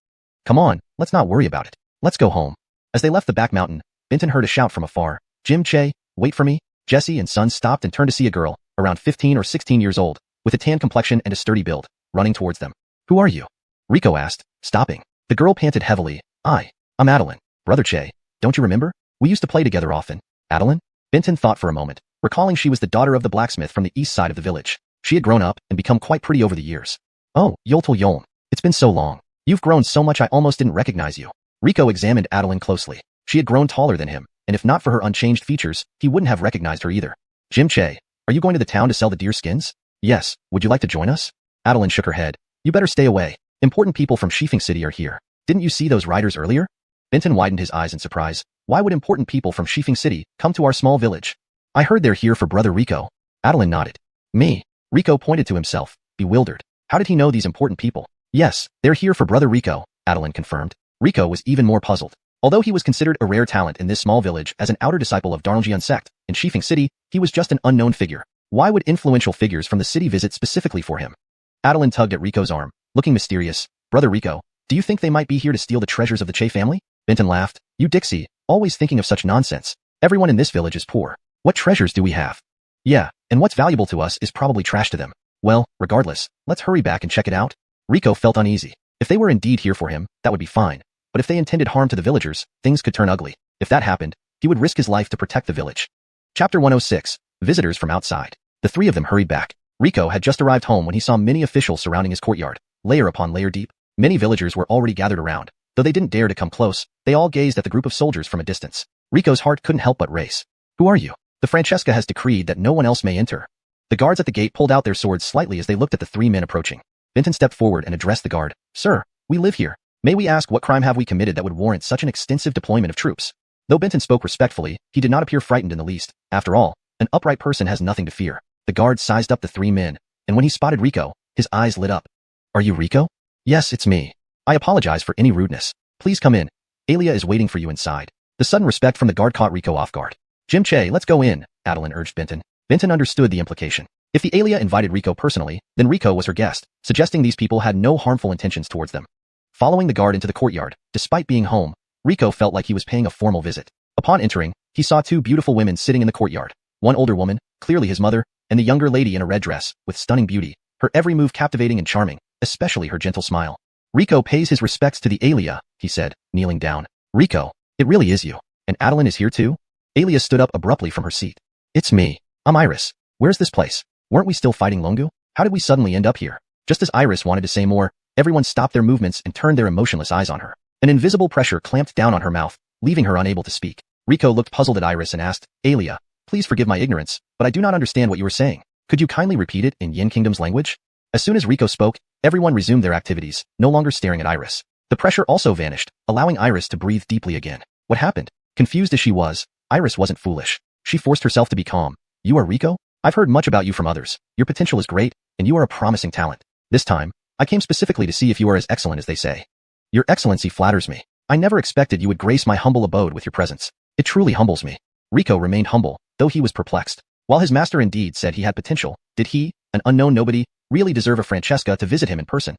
Come on, let's not worry about it. Let's go home. As they left the back mountain, Benton heard a shout from afar. Jim Che, wait for me. Jesse and Son stopped and turned to see a girl, around 15 or 16 years old, with a tan complexion and a sturdy build, running towards them. Who are you? Rico asked, stopping. The girl panted heavily. I'm Adeline. Brother Che. Don't you remember? We used to play together often. Adeline? Benton thought for a moment, recalling she was the daughter of the blacksmith from the east side of the village. She had grown up and become quite pretty over the years. Oh, Yoltul Yolm. It's been so long. You've grown so much I almost didn't recognize you. Rico examined Adeline closely. She had grown taller than him, and if not for her unchanged features, he wouldn't have recognized her either. Jim Che, are you going to the town to sell the deer skins? Yes, would you like to join us? Adeline shook her head. You better stay away. Important people from Shifeng City are here. Didn't you see those riders earlier? Benton widened his eyes in surprise. Why would important people from Shifeng City come to our small village? I heard they're here for Brother Rico. Adeline nodded. Me? Rico pointed to himself, bewildered. How did he know these important people? Yes, they're here for Brother Rico, Adeline confirmed. Rico was even more puzzled. Although he was considered a rare talent in this small village as an outer disciple of Dongyun Sect, in Shifeng City, he was just an unknown figure. Why would influential figures from the city visit specifically for him? Adeline tugged at Rico's arm, looking mysterious. Brother Rico, do you think they might be here to steal the treasures of the Che family? Benton laughed. You Dixie, always thinking of such nonsense. Everyone in this village is poor. What treasures do we have? Yeah, and what's valuable to us is probably trash to them. Well, regardless, let's hurry back and check it out. Rico felt uneasy. If they were indeed here for him, that would be fine. But if they intended harm to the villagers, things could turn ugly. If that happened, he would risk his life to protect the village. Chapter 106. Visitors from outside. The three of them hurried back. Rico had just arrived home when he saw many officials surrounding his courtyard, layer upon layer deep. Many villagers were already gathered around. Though they didn't dare to come close, they all gazed at the group of soldiers from a distance. Rico's heart couldn't help but race. Who are you? The Francesca has decreed that no one else may enter. The guards at the gate pulled out their swords slightly as they looked at the three men approaching. Benton stepped forward and addressed the guard. Sir, we live here. May we ask what crime have we committed that would warrant such an extensive deployment of troops? Though Benton spoke respectfully, he did not appear frightened in the least. After all, an upright person has nothing to fear. The guard sized up the three men, and when he spotted Rico, his eyes lit up. Are you Rico? Yes, it's me. I apologize for any rudeness. Please come in. Alia is waiting for you inside. The sudden respect from the guard caught Rico off guard. Jim Che, let's go in, Adeline urged Benton. Benton understood the implication. If the Alia invited Rico personally, then Rico was her guest, suggesting these people had no harmful intentions towards them. Following the guard into the courtyard, despite being home, Rico felt like he was paying a formal visit. Upon entering, he saw two beautiful women sitting in the courtyard. One older woman, clearly his mother, and the younger lady in a red dress, with stunning beauty, her every move captivating and charming, especially her gentle smile. Rico pays his respects to the Alia, he said, kneeling down. Rico, it really is you. And Adeline is here too? Alia stood up abruptly from her seat. It's me. I'm Iris. Where's this place? Weren't we still fighting Longu? How did we suddenly end up here? Just as Iris wanted to say more, everyone stopped their movements and turned their emotionless eyes on her. An invisible pressure clamped down on her mouth, leaving her unable to speak. Rico looked puzzled at Iris and asked, Alia, please forgive my ignorance, but I do not understand what you were saying. Could you kindly repeat it in Yin Kingdom's language? As soon as Rico spoke, everyone resumed their activities, no longer staring at Iris. The pressure also vanished, allowing Iris to breathe deeply again. What happened? Confused as she was, Iris wasn't foolish. She forced herself to be calm. You are Rico? I've heard much about you from others. Your potential is great, and you are a promising talent. This time, I came specifically to see if you are as excellent as they say. Your excellency flatters me. I never expected you would grace my humble abode with your presence. It truly humbles me. Rico remained humble, though he was perplexed. While his master indeed said he had potential, did he, an unknown nobody, really deserve a Francesca to visit him in person?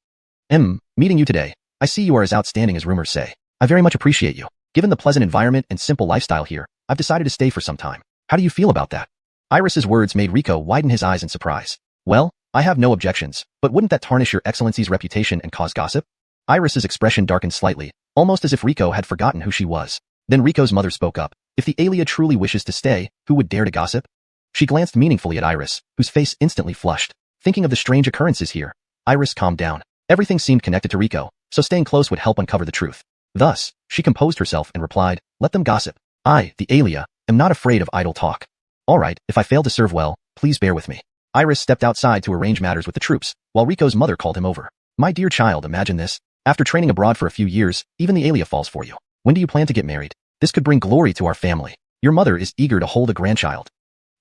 Meeting you today. I see you are as outstanding as rumors say. I very much appreciate you. Given the pleasant environment and simple lifestyle here, I've decided to stay for some time. How do you feel about that? Iris's words made Rico widen his eyes in surprise. Well, I have no objections, but wouldn't that tarnish your excellency's reputation and cause gossip? Iris's expression darkened slightly, almost as if Rico had forgotten who she was. Then Rico's mother spoke up. If the Alia truly wishes to stay, who would dare to gossip? She glanced meaningfully at Iris, whose face instantly flushed. Thinking of the strange occurrences here, Iris calmed down. Everything seemed connected to Rico, so staying close would help uncover the truth. Thus, she composed herself and replied, let them gossip. I, the Alia, am not afraid of idle talk. All right, if I fail to serve well, please bear with me. Iris stepped outside to arrange matters with the troops, while Rico's mother called him over. My dear child, imagine this. After training abroad for a few years, even the Alia falls for you. When do you plan to get married? This could bring glory to our family. Your mother is eager to hold a grandchild.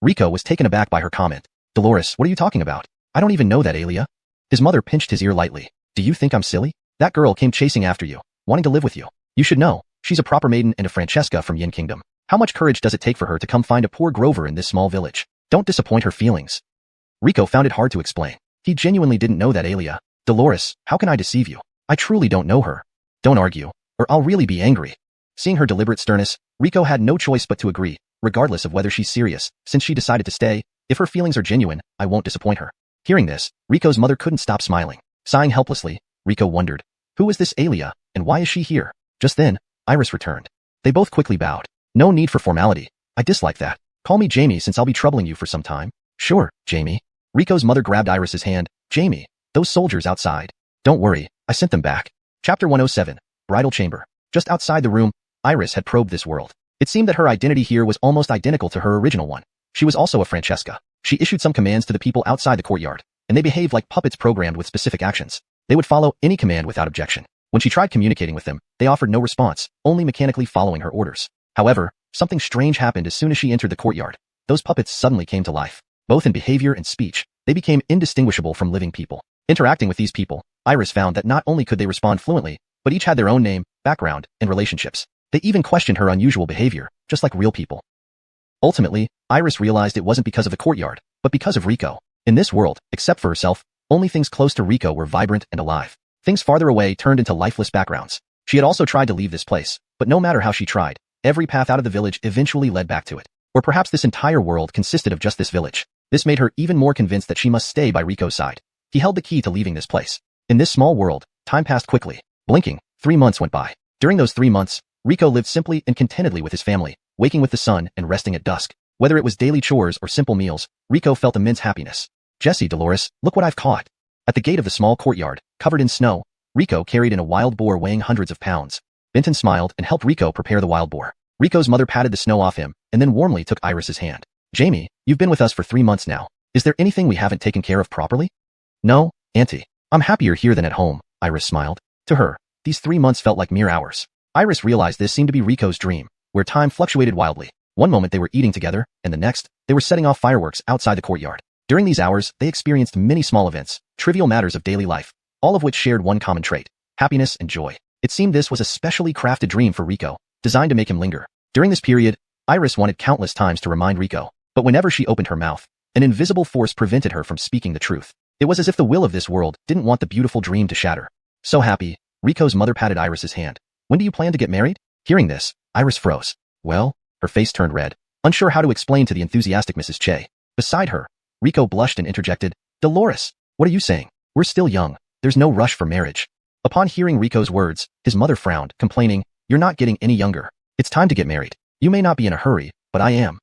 Rico was taken aback by her comment. Dolores, what are you talking about? I don't even know that Alia. His mother pinched his ear lightly. Do you think I'm silly? That girl came chasing after you, wanting to live with you. You should know, she's a proper maiden and a Francesca from Yin Kingdom. How much courage does it take for her to come find a poor grover in this small village? Don't disappoint her feelings. Rico found it hard to explain. He genuinely didn't know that Alia. Dolores, how can I deceive you? I truly don't know her. Don't argue, or I'll really be angry. Seeing her deliberate sternness, Rico had no choice but to agree, regardless of whether she's serious, since she decided to stay. If her feelings are genuine, I won't disappoint her. Hearing this, Rico's mother couldn't stop smiling. Sighing helplessly, Rico wondered, who is this Alia, and why is she here? Just then, Iris returned. They both quickly bowed. No need for formality. I dislike that. Call me Jamie since I'll be troubling you for some time. Sure, Jamie. Rico's mother grabbed Iris's hand. Jamie, those soldiers outside. Don't worry, I sent them back. Chapter 107, Bridal Chamber. Just outside the room, Iris had probed this world. It seemed that her identity here was almost identical to her original one. She was also a Francesca. She issued some commands to the people outside the courtyard, and they behaved like puppets programmed with specific actions. They would follow any command without objection. When she tried communicating with them, they offered no response, only mechanically following her orders. However, something strange happened as soon as she entered the courtyard. Those puppets suddenly came to life. Both in behavior and speech, they became indistinguishable from living people. Interacting with these people, Iris found that not only could they respond fluently, but each had their own name, background, and relationships. They even questioned her unusual behavior, just like real people. Ultimately, Iris realized it wasn't because of the courtyard, but because of Rico. In this world, except for herself, only things close to Rico were vibrant and alive. Things farther away turned into lifeless backgrounds. She had also tried to leave this place, but no matter how she tried, every path out of the village eventually led back to it. Or perhaps this entire world consisted of just this village. This made her even more convinced that she must stay by Rico's side. He held the key to leaving this place. In this small world, time passed quickly. Blinking, 3 months went by. During those 3 months, Rico lived simply and contentedly with his family, waking with the sun and resting at dusk. Whether it was daily chores or simple meals, Rico felt immense happiness. Jesse, Dolores, look what I've caught. At the gate of the small courtyard, covered in snow, Rico carried in a wild boar weighing hundreds of pounds. Benton smiled and helped Rico prepare the wild boar. Rico's mother patted the snow off him and then warmly took Iris's hand. Jamie, you've been with us for 3 months now. Is there anything we haven't taken care of properly? No, Auntie. I'm happier here than at home, Iris smiled. To her, these 3 months felt like mere hours. Iris realized this seemed to be Rico's dream, where time fluctuated wildly. One moment they were eating together, and the next, they were setting off fireworks outside the courtyard. During these hours, they experienced many small events, trivial matters of daily life, all of which shared one common trait, happiness and joy. It seemed this was a specially crafted dream for Rico, designed to make him linger. During this period, Iris wanted countless times to remind Rico, but whenever she opened her mouth, an invisible force prevented her from speaking the truth. It was as if the will of this world didn't want the beautiful dream to shatter. So happy, Rico's mother patted Iris's hand. When do you plan to get married? Hearing this, Iris froze. Well, her face turned red, unsure how to explain to the enthusiastic Mrs. Che. Beside her, Rico blushed and interjected, Dolores, what are you saying? We're still young. There's no rush for marriage. Upon hearing Rico's words, his mother frowned, complaining, You're not getting any younger. It's time to get married. You may not be in a hurry, but I am.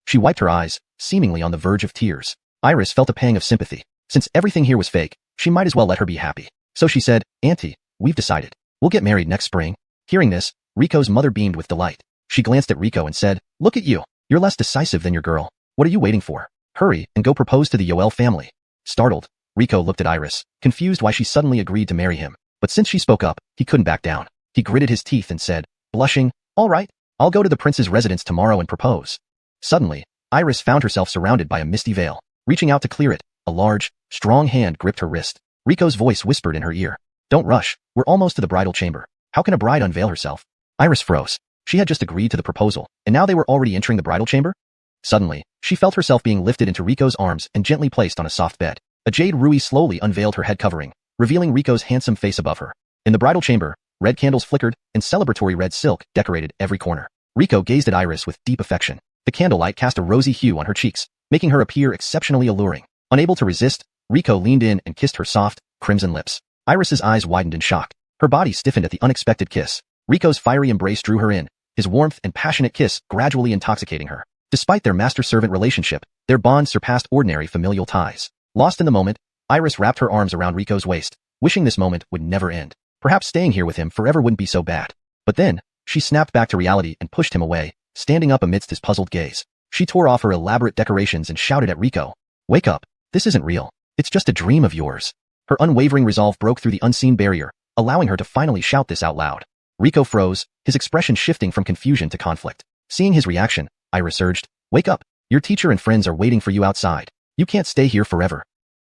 She wiped her eyes, seemingly on the verge of tears. Iris felt a pang of sympathy. Since everything here was fake, she might as well let her be happy. So she said, Auntie, we've decided. We'll get married next spring. Hearing this, Rico's mother beamed with delight. She glanced at Rico and said, Look at you. You're less decisive than your girl. What are you waiting for? Hurry and go propose to the Yoel family. Startled, Rico looked at Iris, confused why she suddenly agreed to marry him. But since she spoke up, he couldn't back down. He gritted his teeth and said, blushing, All right, I'll go to the prince's residence tomorrow and propose. Suddenly, Iris found herself surrounded by a misty veil. Reaching out to clear it, a large, strong hand gripped her wrist. Rico's voice whispered in her ear, Don't rush, we're almost to the bridal chamber. How can a bride unveil herself? Iris froze. She had just agreed to the proposal, and now they were already entering the bridal chamber? Suddenly, she felt herself being lifted into Rico's arms and gently placed on a soft bed. A jade Rui slowly unveiled her head covering, revealing Rico's handsome face above her. In the bridal chamber, red candles flickered, and celebratory red silk decorated every corner. Rico gazed at Iris with deep affection. The candlelight cast a rosy hue on her cheeks, making her appear exceptionally alluring. Unable to resist, Rico leaned in and kissed her soft, crimson lips. Iris's eyes widened in shock. Her body stiffened at the unexpected kiss. Rico's fiery embrace drew her in, his warmth and passionate kiss gradually intoxicating her. Despite their master-servant relationship, their bond surpassed ordinary familial ties. Lost in the moment, Iris wrapped her arms around Rico's waist, wishing this moment would never end. Perhaps staying here with him forever wouldn't be so bad. But then, she snapped back to reality and pushed him away, standing up amidst his puzzled gaze. She tore off her elaborate decorations and shouted at Rico, Wake up, this isn't real. It's just a dream of yours. Her unwavering resolve broke through the unseen barrier, allowing her to finally shout this out loud. Rico froze, his expression shifting from confusion to conflict. Seeing his reaction, Iris urged, Wake up, your teacher and friends are waiting for you outside. You can't stay here forever.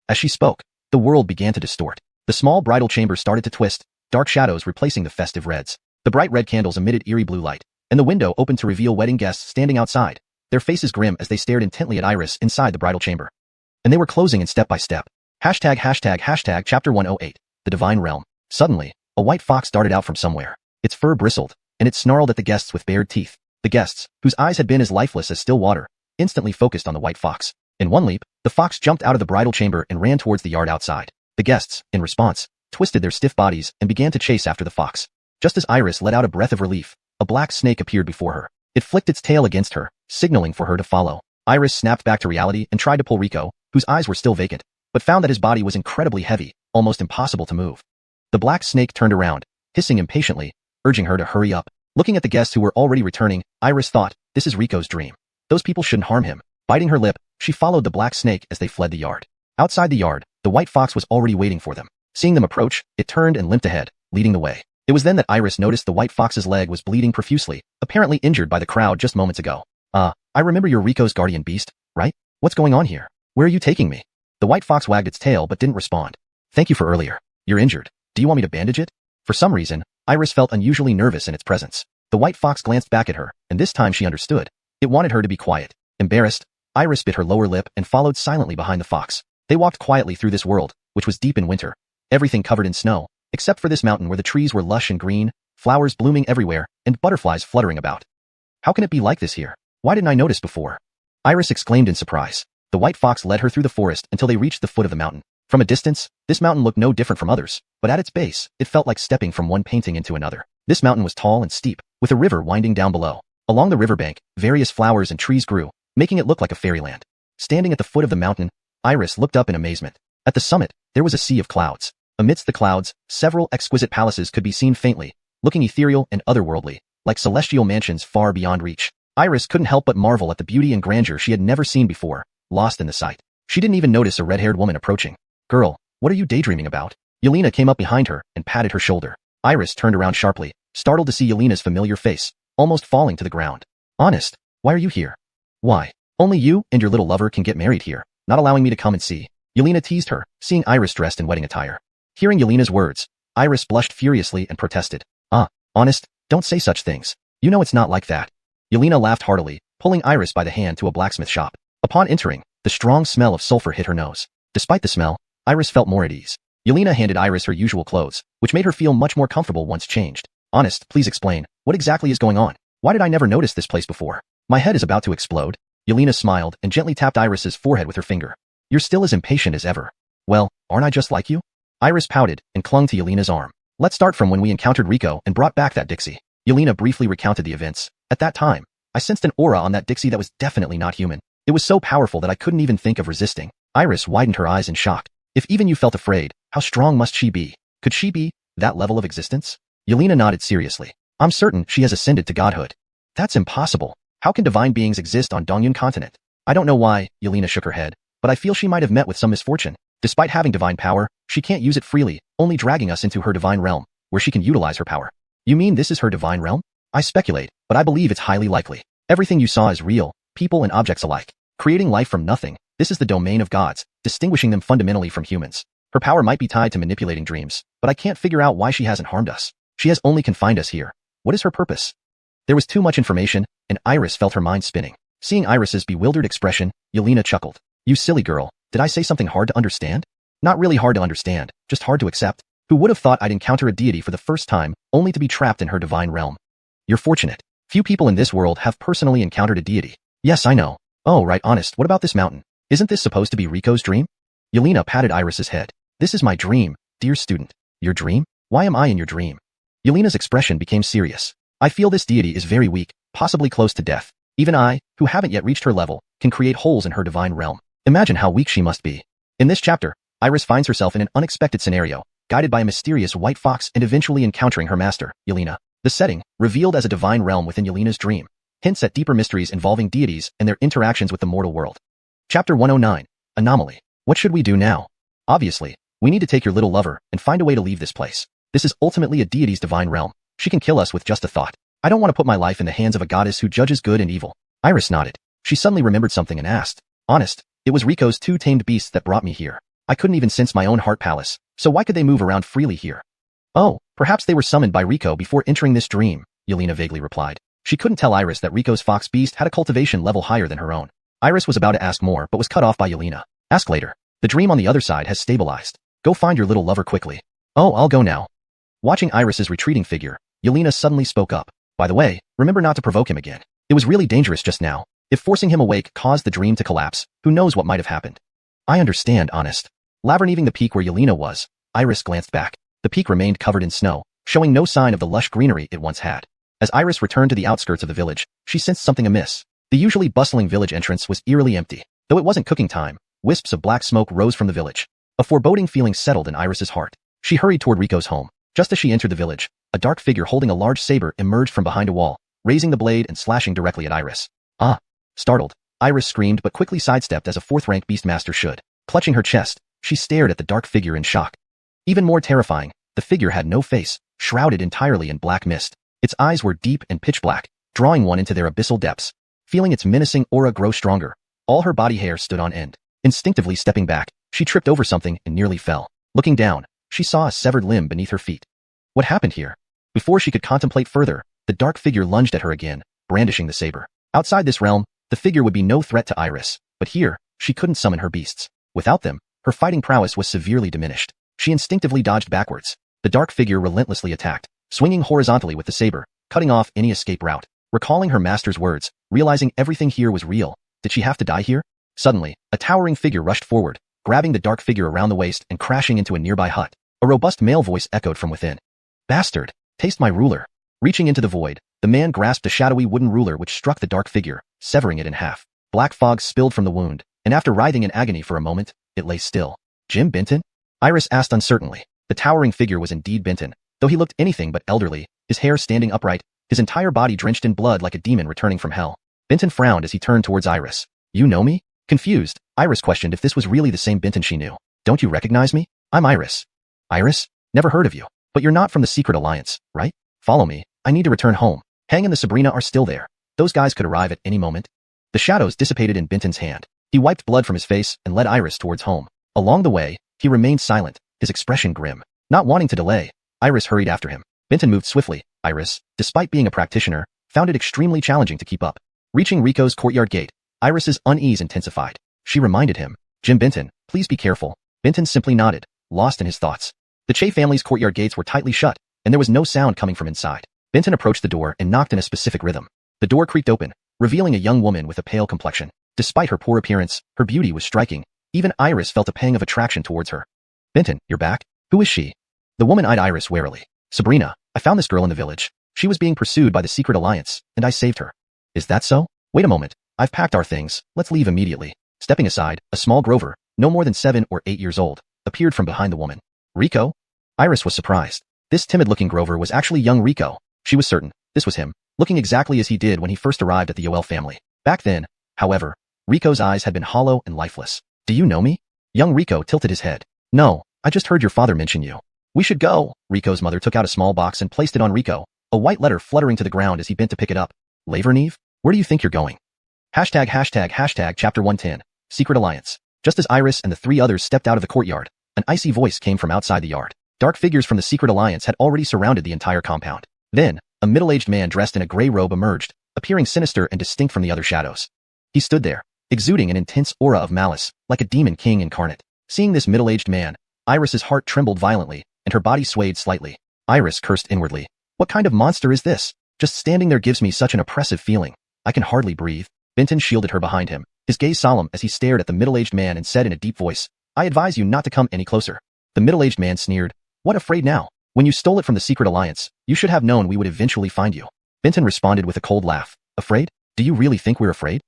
As she spoke, the world began to distort. The small bridal chamber started to twist, dark shadows replacing the festive reds. The bright red candles emitted eerie blue light, and the window opened to reveal wedding guests standing outside, their faces grim as they stared intently at Iris inside the bridal chamber. And they were closing in step by step. ##### Chapter 108, The Divine Realm. Suddenly, a white fox darted out from somewhere. Its fur bristled, and it snarled at the guests with bared teeth. The guests, whose eyes had been as lifeless as still water, instantly focused on the white fox. In one leap, the fox jumped out of the bridal chamber and ran towards the yard outside. The guests, in response, twisted their stiff bodies and began to chase after the fox. Just as Iris let out a breath of relief, a black snake appeared before her. It flicked its tail against her, signaling for her to follow. Iris snapped back to reality and tried to pull Rico, whose eyes were still vacant, but found that his body was incredibly heavy, almost impossible to move. The black snake turned around, hissing impatiently, urging her to hurry up. Looking at the guests who were already returning, Iris thought, this is Rico's dream. Those people shouldn't harm him. Biting her lip, she followed the black snake as they fled the yard. Outside the yard, the white fox was already waiting for them. Seeing them approach, it turned and limped ahead, leading the way. It was then that Iris noticed the white fox's leg was bleeding profusely, apparently injured by the crowd just moments ago. I remember you're Rico's guardian beast, right? What's going on here? Where are you taking me? The white fox wagged its tail but didn't respond. Thank you for earlier. You're injured. Do you want me to bandage it? For some reason, Iris felt unusually nervous in its presence. The white fox glanced back at her, and this time she understood. It wanted her to be quiet. Embarrassed, Iris bit her lower lip and followed silently behind the fox. They walked quietly through this world, which was deep in winter. Everything covered in snow, except for this mountain where the trees were lush and green, flowers blooming everywhere, and butterflies fluttering about. How can it be like this here? Why didn't I notice before? Iris exclaimed in surprise. The white fox led her through the forest until they reached the foot of the mountain. From a distance, this mountain looked no different from others, but at its base, it felt like stepping from one painting into another. This mountain was tall and steep, with a river winding down below. Along the riverbank, various flowers and trees grew, making it look like a fairyland. Standing at the foot of the mountain, Iris looked up in amazement. At the summit, there was a sea of clouds. Amidst the clouds, several exquisite palaces could be seen faintly, looking ethereal and otherworldly, like celestial mansions far beyond reach. Iris couldn't help but marvel at the beauty and grandeur she had never seen before, lost in the sight. She didn't even notice a red-haired woman approaching. Girl, what are you daydreaming about? Yelena came up behind her and patted her shoulder. Iris turned around sharply, startled to see Yelena's familiar face, almost falling to the ground. Honest, why are you here? Why? Only you and your little lover can get married here, not allowing me to come and see. Yelena teased her, seeing Iris dressed in wedding attire. Hearing Yelena's words, Iris blushed furiously and protested. Honest, don't say such things. You know it's not like that. Yelena laughed heartily, pulling Iris by the hand to a blacksmith shop. Upon entering, the strong smell of sulfur hit her nose. Despite the smell, Iris felt more at ease. Yelena handed Iris her usual clothes, which made her feel much more comfortable once changed. Honest, please explain, what exactly is going on? Why did I never notice this place before? My head is about to explode. Yelena smiled and gently tapped Iris's forehead with her finger. You're still as impatient as ever. Well, aren't I just like you? Iris pouted and clung to Yelena's arm. Let's start from when we encountered Rico and brought back that Dixie. Yelena briefly recounted the events. At that time, I sensed an aura on that Dixie that was definitely not human. It was so powerful that I couldn't even think of resisting. Iris widened her eyes in shock. If even you felt afraid, how strong must she be? Could she be that level of existence? Yelena nodded seriously. I'm certain she has ascended to godhood. That's impossible. How can divine beings exist on Dongyun Continent? I don't know why, Yelena shook her head, but I feel she might have met with some misfortune. Despite having divine power, she can't use it freely, only dragging us into her divine realm, where she can utilize her power. You mean this is her divine realm? I speculate, but I believe it's highly likely. Everything you saw is real, people and objects alike. Creating life from nothing, this is the domain of gods, distinguishing them fundamentally from humans. Her power might be tied to manipulating dreams, but I can't figure out why she hasn't harmed us. She has only confined us here. What is her purpose? There was too much information, and Iris felt her mind spinning. Seeing Iris's bewildered expression, Yelena chuckled. You silly girl, did I say something hard to understand? Not really hard to understand, just hard to accept. Who would have thought I'd encounter a deity for the first time, only to be trapped in her divine realm? You're fortunate. Few people in this world have personally encountered a deity. Yes, I know. Oh, right, honest, what about this mountain? Isn't this supposed to be Rico's dream? Yelena patted Iris's head. This is my dream, dear student. Your dream? Why am I in your dream? Yelena's expression became serious. I feel this deity is very weak, possibly close to death. Even I, who haven't yet reached her level, can create holes in her divine realm. Imagine how weak she must be. In this chapter, Iris finds herself in an unexpected scenario, guided by a mysterious white fox and eventually encountering her master, Yelena. The setting, revealed as a divine realm within Yelena's dream, hints at deeper mysteries involving deities and their interactions with the mortal world. Chapter 109, Anomaly. What should we do now? Obviously, we need to take your little lover and find a way to leave this place. This is ultimately a deity's divine realm. She can kill us with just a thought. I don't want to put my life in the hands of a goddess who judges good and evil. Iris nodded. She suddenly remembered something and asked. Honest, it was Rico's 2 tamed beasts that brought me here. I couldn't even sense my own heart palace, so why could they move around freely here? Oh, perhaps they were summoned by Rico before entering this dream, Yelena vaguely replied. She couldn't tell Iris that Rico's fox beast had a cultivation level higher than her own. Iris was about to ask more but was cut off by Yelena. Ask later. The dream on the other side has stabilized. Go find your little lover quickly. Oh, I'll go now. Watching Iris's retreating figure, Yelena suddenly spoke up. By the way, remember not to provoke him again. It was really dangerous just now. If forcing him awake caused the dream to collapse, who knows what might have happened. I understand, honest. Laverneaving the peak where Yelena was, Iris glanced back. The peak remained covered in snow, showing no sign of the lush greenery it once had. As Iris returned to the outskirts of the village, she sensed something amiss. The usually bustling village entrance was eerily empty. Though it wasn't cooking time, wisps of black smoke rose from the village. A foreboding feeling settled in Iris's heart. She hurried toward Riko's home. Just as she entered the village, a dark figure holding a large saber emerged from behind a wall, raising the blade and slashing directly at Iris. Ah! Startled, Iris screamed but quickly sidestepped as a fourth-rank Beastmaster should. Clutching her chest, she stared at the dark figure in shock. Even more terrifying, the figure had no face, shrouded entirely in black mist. Its eyes were deep and pitch black, drawing one into their abyssal depths. Feeling its menacing aura grow stronger, all her body hair stood on end. Instinctively stepping back, she tripped over something and nearly fell. Looking down, she saw a severed limb beneath her feet. What happened here? Before she could contemplate further, the dark figure lunged at her again, brandishing the saber. Outside this realm, the figure would be no threat to Iris, but here, she couldn't summon her beasts. Without them, her fighting prowess was severely diminished. She instinctively dodged backwards. The dark figure relentlessly attacked, swinging horizontally with the saber, cutting off any escape route. Recalling her master's words, realizing everything here was real, did she have to die here? Suddenly, a towering figure rushed forward, grabbing the dark figure around the waist and crashing into a nearby hut. A robust male voice echoed from within. Bastard, taste my ruler. Reaching into the void, the man grasped a shadowy wooden ruler which struck the dark figure, severing it in half. Black fog spilled from the wound, and after writhing in agony for a moment, it lay still. Jim Benton? Iris asked uncertainly. The towering figure was indeed Benton, though he looked anything but elderly, his hair standing upright, his entire body drenched in blood like a demon returning from hell. Benton frowned as he turned towards Iris. You know me? Confused, Iris questioned if this was really the same Benton she knew. Don't you recognize me? I'm Iris. Iris? Never heard of you. But you're not from the Secret Alliance, right? Follow me. I need to return home. Hang and the Sabrina are still there. Those guys could arrive at any moment. The shadows dissipated in Benton's hand. He wiped blood from his face and led Iris towards home. Along the way, he remained silent, his expression grim. Not wanting to delay, Iris hurried after him. Benton moved swiftly. Iris, despite being a practitioner, found it extremely challenging to keep up. Reaching Riko's courtyard gate, Iris's unease intensified. She reminded him, Jim Benton, please be careful. Benton simply nodded, lost in his thoughts. The Che family's courtyard gates were tightly shut, and there was no sound coming from inside. Benton approached the door and knocked in a specific rhythm. The door creaked open, revealing a young woman with a pale complexion. Despite her poor appearance, her beauty was striking. Even Iris felt a pang of attraction towards her. Benton, you're back? Who is she? The woman eyed Iris warily. Sabrina, I found this girl in the village. She was being pursued by the Secret Alliance, and I saved her. Is that so? Wait a moment. I've packed our things. Let's leave immediately. Stepping aside, a small Grover, no more than 7 or 8 years old, appeared from behind the woman. Riko? Iris was surprised. This timid-looking Grover was actually young Riko. She was certain this was him, looking exactly as he did when he first arrived at the Yoel family. Back then, however, Riko's eyes had been hollow and lifeless. Do you know me? Young Riko tilted his head. No, I just heard your father mention you. We should go. Riko's mother took out a small box and placed it on Riko, a white letter fluttering to the ground as he bent to pick it up. Laverneve? Where do you think you're going? Hashtag chapter 110, Secret Alliance. Just as Iris and the 3 others stepped out of the courtyard, an icy voice came from outside the yard. Dark figures from the Secret Alliance had already surrounded the entire compound. Then, a middle-aged man dressed in a gray robe emerged, appearing sinister and distinct from the other shadows. He stood there, exuding an intense aura of malice, like a demon king incarnate. Seeing this middle-aged man, Iris's heart trembled violently, and her body swayed slightly. Iris cursed inwardly. What kind of monster is this? Just standing there gives me such an oppressive feeling. I can hardly breathe. Benton shielded her behind him, his gaze solemn as he stared at the middle-aged man and said in a deep voice, I advise you not to come any closer. The middle-aged man sneered. What afraid now? When you stole it from the Secret Alliance, you should have known we would eventually find you. Benton responded with a cold laugh. Afraid? Do you really think we're afraid?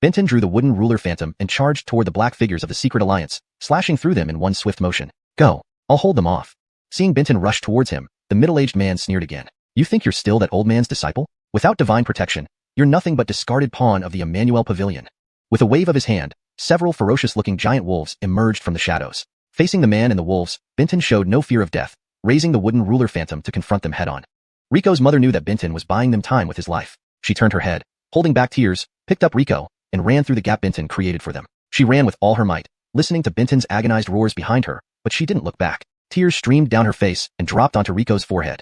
Benton drew the wooden ruler phantom and charged toward the black figures of the Secret Alliance, slashing through them in one swift motion. Go. I'll hold them off. Seeing Benton rush towards him, the middle-aged man sneered again. You think you're still that old man's disciple? Without divine protection, you're nothing but discarded pawn of the Emmanuel Pavilion. With a wave of his hand, several ferocious-looking giant wolves emerged from the shadows. Facing the man and the wolves, Benton showed no fear of death, raising the wooden ruler phantom to confront them head-on. Riko's mother knew that Benton was buying them time with his life. She turned her head, holding back tears, picked up Riko, and ran through the gap Benton created for them. She ran with all her might, listening to Benton's agonized roars behind her, but she didn't look back. Tears streamed down her face and dropped onto Riko's forehead.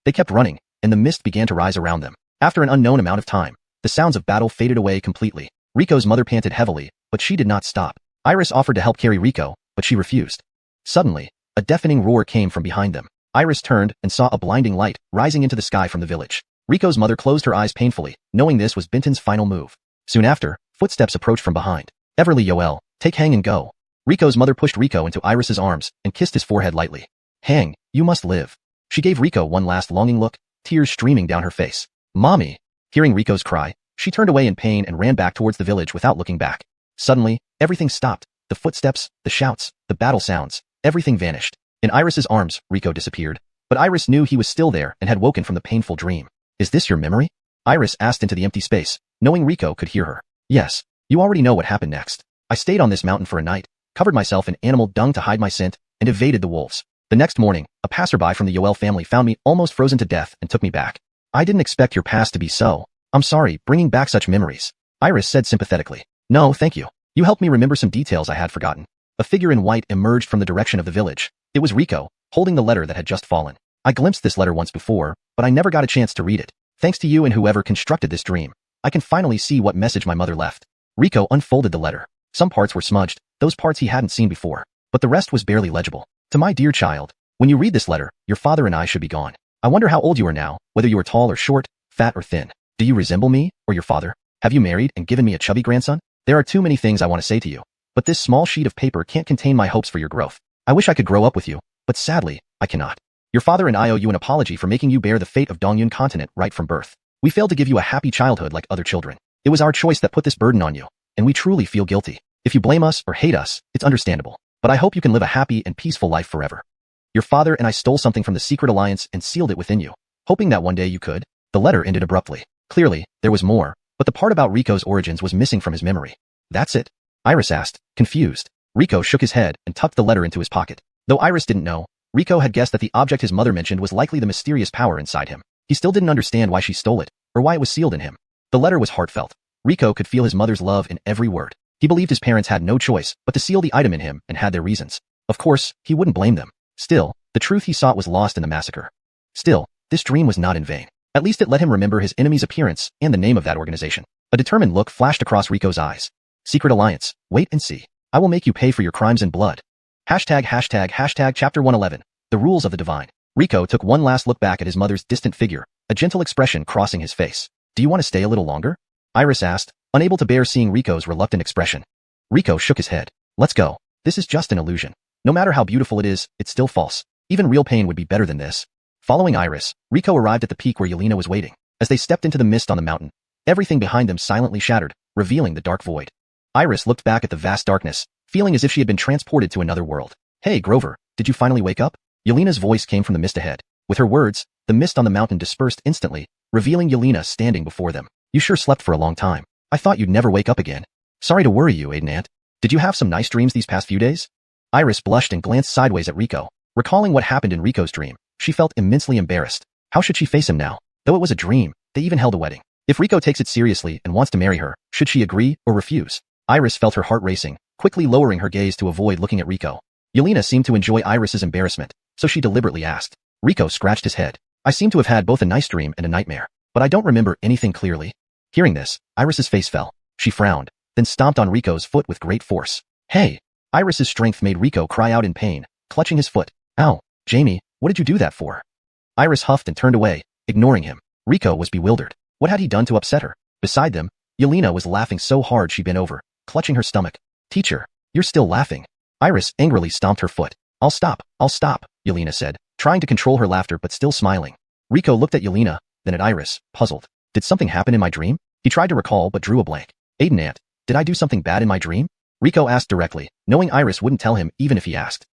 They kept running, and the mist began to rise around them. After an unknown amount of time, the sounds of battle faded away completely. Riko's mother panted heavily, but she did not stop. Iris offered to help carry Riko, but she refused. Suddenly, a deafening roar came from behind them. Iris turned and saw a blinding light rising into the sky from the village. Riko's mother closed her eyes painfully, knowing this was Benton's final move. Soon after, footsteps approached from behind. Everly Yoel, take Hang and go. Riko's mother pushed Riko into Iris's arms and kissed his forehead lightly. Hang, you must live. She gave Riko one last longing look, tears streaming down her face. Mommy! Hearing Riko's cry, she turned away in pain and ran back towards the village without looking back. Suddenly, everything stopped. The footsteps, the shouts, the battle sounds, everything vanished. In Iris's arms, Rico disappeared. But Iris knew he was still there and had woken from the painful dream. Is this your memory? Iris asked into the empty space, knowing Rico could hear her. Yes. You already know what happened next. I stayed on this mountain for a night, covered myself in animal dung to hide my scent, and evaded the wolves. The next morning, a passerby from the Yoel family found me almost frozen to death and took me back. I didn't expect your past to be so. I'm sorry, bringing back such memories. Iris said sympathetically. No, thank you. You helped me remember some details I had forgotten. A figure in white emerged from the direction of the village. It was Rico, holding the letter that had just fallen. I glimpsed this letter once before, but I never got a chance to read it. Thanks to you and whoever constructed this dream, I can finally see what message my mother left. Rico unfolded the letter. Some parts were smudged, those parts he hadn't seen before, but the rest was barely legible. To my dear child, when you read this letter, your father and I should be gone. I wonder how old you are now, whether you are tall or short, fat or thin. Do you resemble me, or your father? Have you married and given me a chubby grandson? There are too many things I want to say to you, but this small sheet of paper can't contain my hopes for your growth. I wish I could grow up with you, but sadly, I cannot. Your father and I owe you an apology for making you bear the fate of Dongyun Continent right from birth. We failed to give you a happy childhood like other children. It was our choice that put this burden on you, and we truly feel guilty. If you blame us or hate us, it's understandable, but I hope you can live a happy and peaceful life forever. Your father and I stole something from the secret alliance and sealed it within you, hoping that one day you could. The letter ended abruptly. Clearly, there was more, but the part about Rico's origins was missing from his memory. That's it? Iris asked, confused. Rico shook his head and tucked the letter into his pocket. Though Iris didn't know, Rico had guessed that the object his mother mentioned was likely the mysterious power inside him. He still didn't understand why she stole it, or why it was sealed in him. The letter was heartfelt. Rico could feel his mother's love in every word. He believed his parents had no choice but to seal the item in him and had their reasons. Of course, he wouldn't blame them. Still, the truth he sought was lost in the massacre. Still, this dream was not in vain. At least it let him remember his enemy's appearance and the name of that organization. A determined look flashed across Rico's eyes. Secret Alliance, wait and see. I will make you pay for your crimes in blood. Hashtag Chapter 111. The Rules of the Divine. Rico took one last look back at his mother's distant figure, a gentle expression crossing his face. Do you want to stay a little longer? Iris asked, unable to bear seeing Rico's reluctant expression. Rico shook his head. Let's go. This is just an illusion. No matter how beautiful it is, it's still false. Even real pain would be better than this. Following Iris, Rico arrived at the peak where Yelena was waiting. As they stepped into the mist on the mountain, everything behind them silently shattered, revealing the dark void. Iris looked back at the vast darkness, feeling as if she had been transported to another world. Hey, Grover, did you finally wake up? Yelena's voice came from the mist ahead. With her words, the mist on the mountain dispersed instantly, revealing Yelena standing before them. You sure slept for a long time. I thought you'd never wake up again. Sorry to worry you, Aiden Aunt. Did you have some nice dreams these past few days? Iris blushed and glanced sideways at Rico. Recalling what happened in Rico's dream, she felt immensely embarrassed. How should she face him now? Though it was a dream, they even held a wedding. If Rico takes it seriously and wants to marry her, should she agree or refuse? Iris felt her heart racing, quickly lowering her gaze to avoid looking at Rico. Yelena seemed to enjoy Iris's embarrassment, so she deliberately asked. Rico scratched his head. I seem to have had both a nice dream and a nightmare, but I don't remember anything clearly. Hearing this, Iris's face fell. She frowned, then stomped on Rico's foot with great force. Hey! Iris's strength made Rico cry out in pain, clutching his foot. Ow! Jamie, what did you do that for? Iris huffed and turned away, ignoring him. Rico was bewildered. What had he done to upset her? Beside them, Yelena was laughing so hard she bent over, clutching her stomach. Teacher, you're still laughing. Iris angrily stomped her foot. I'll stop, Yelena said, trying to control her laughter but still smiling. Rico looked at Yelena, then at Iris, puzzled. Did something happen in my dream? He tried to recall but drew a blank. Aiden Aunt, did I do something bad in my dream? Rico asked directly, knowing Iris wouldn't tell him even if he asked.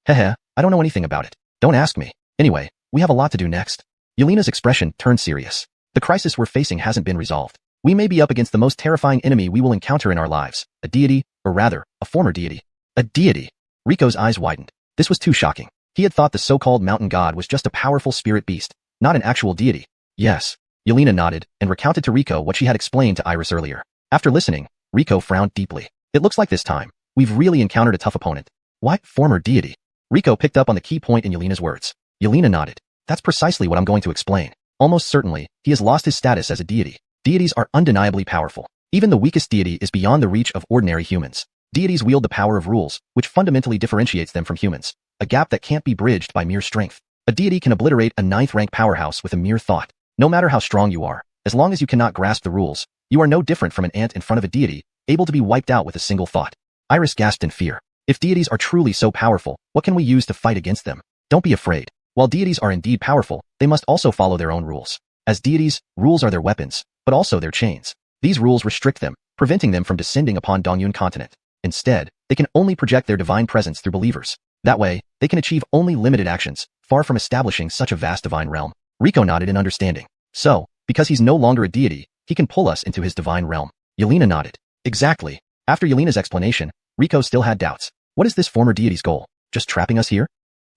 Heh, I don't know anything about it. Don't ask me. Anyway, we have a lot to do next. Yelena's expression turned serious. The crisis we're facing hasn't been resolved. We may be up against the most terrifying enemy we will encounter in our lives, a deity, or rather, a former deity. A deity. Rico's eyes widened. This was too shocking. He had thought the so-called mountain god was just a powerful spirit beast, not an actual deity. Yes. Yelena nodded and recounted to Rico what she had explained to Iris earlier. After listening, Rico frowned deeply. It looks like this time, we've really encountered a tough opponent. Why, former deity? Rico picked up on the key point in Yelena's words. Yelena nodded. That's precisely what I'm going to explain. Almost certainly, he has lost his status as a deity. Deities are undeniably powerful. Even the weakest deity is beyond the reach of ordinary humans. Deities wield the power of rules, which fundamentally differentiates them from humans, a gap that can't be bridged by mere strength. A deity can obliterate a ninth-rank powerhouse with a mere thought. No matter how strong you are, as long as you cannot grasp the rules, you are no different from an ant in front of a deity, able to be wiped out with a single thought. Iris gasped in fear. If deities are truly so powerful, what can we use to fight against them? Don't be afraid. While deities are indeed powerful, they must also follow their own rules. As deities, rules are their weapons, but also their chains. These rules restrict them, preventing them from descending upon Dongyun Continent. Instead, they can only project their divine presence through believers. That way, they can achieve only limited actions, far from establishing such a vast divine realm. Rico nodded in understanding. So, because he's no longer a deity, he can pull us into his divine realm. Yelena nodded. Exactly. After Yelena's explanation, Rico still had doubts. What is this former deity's goal? Just trapping us here?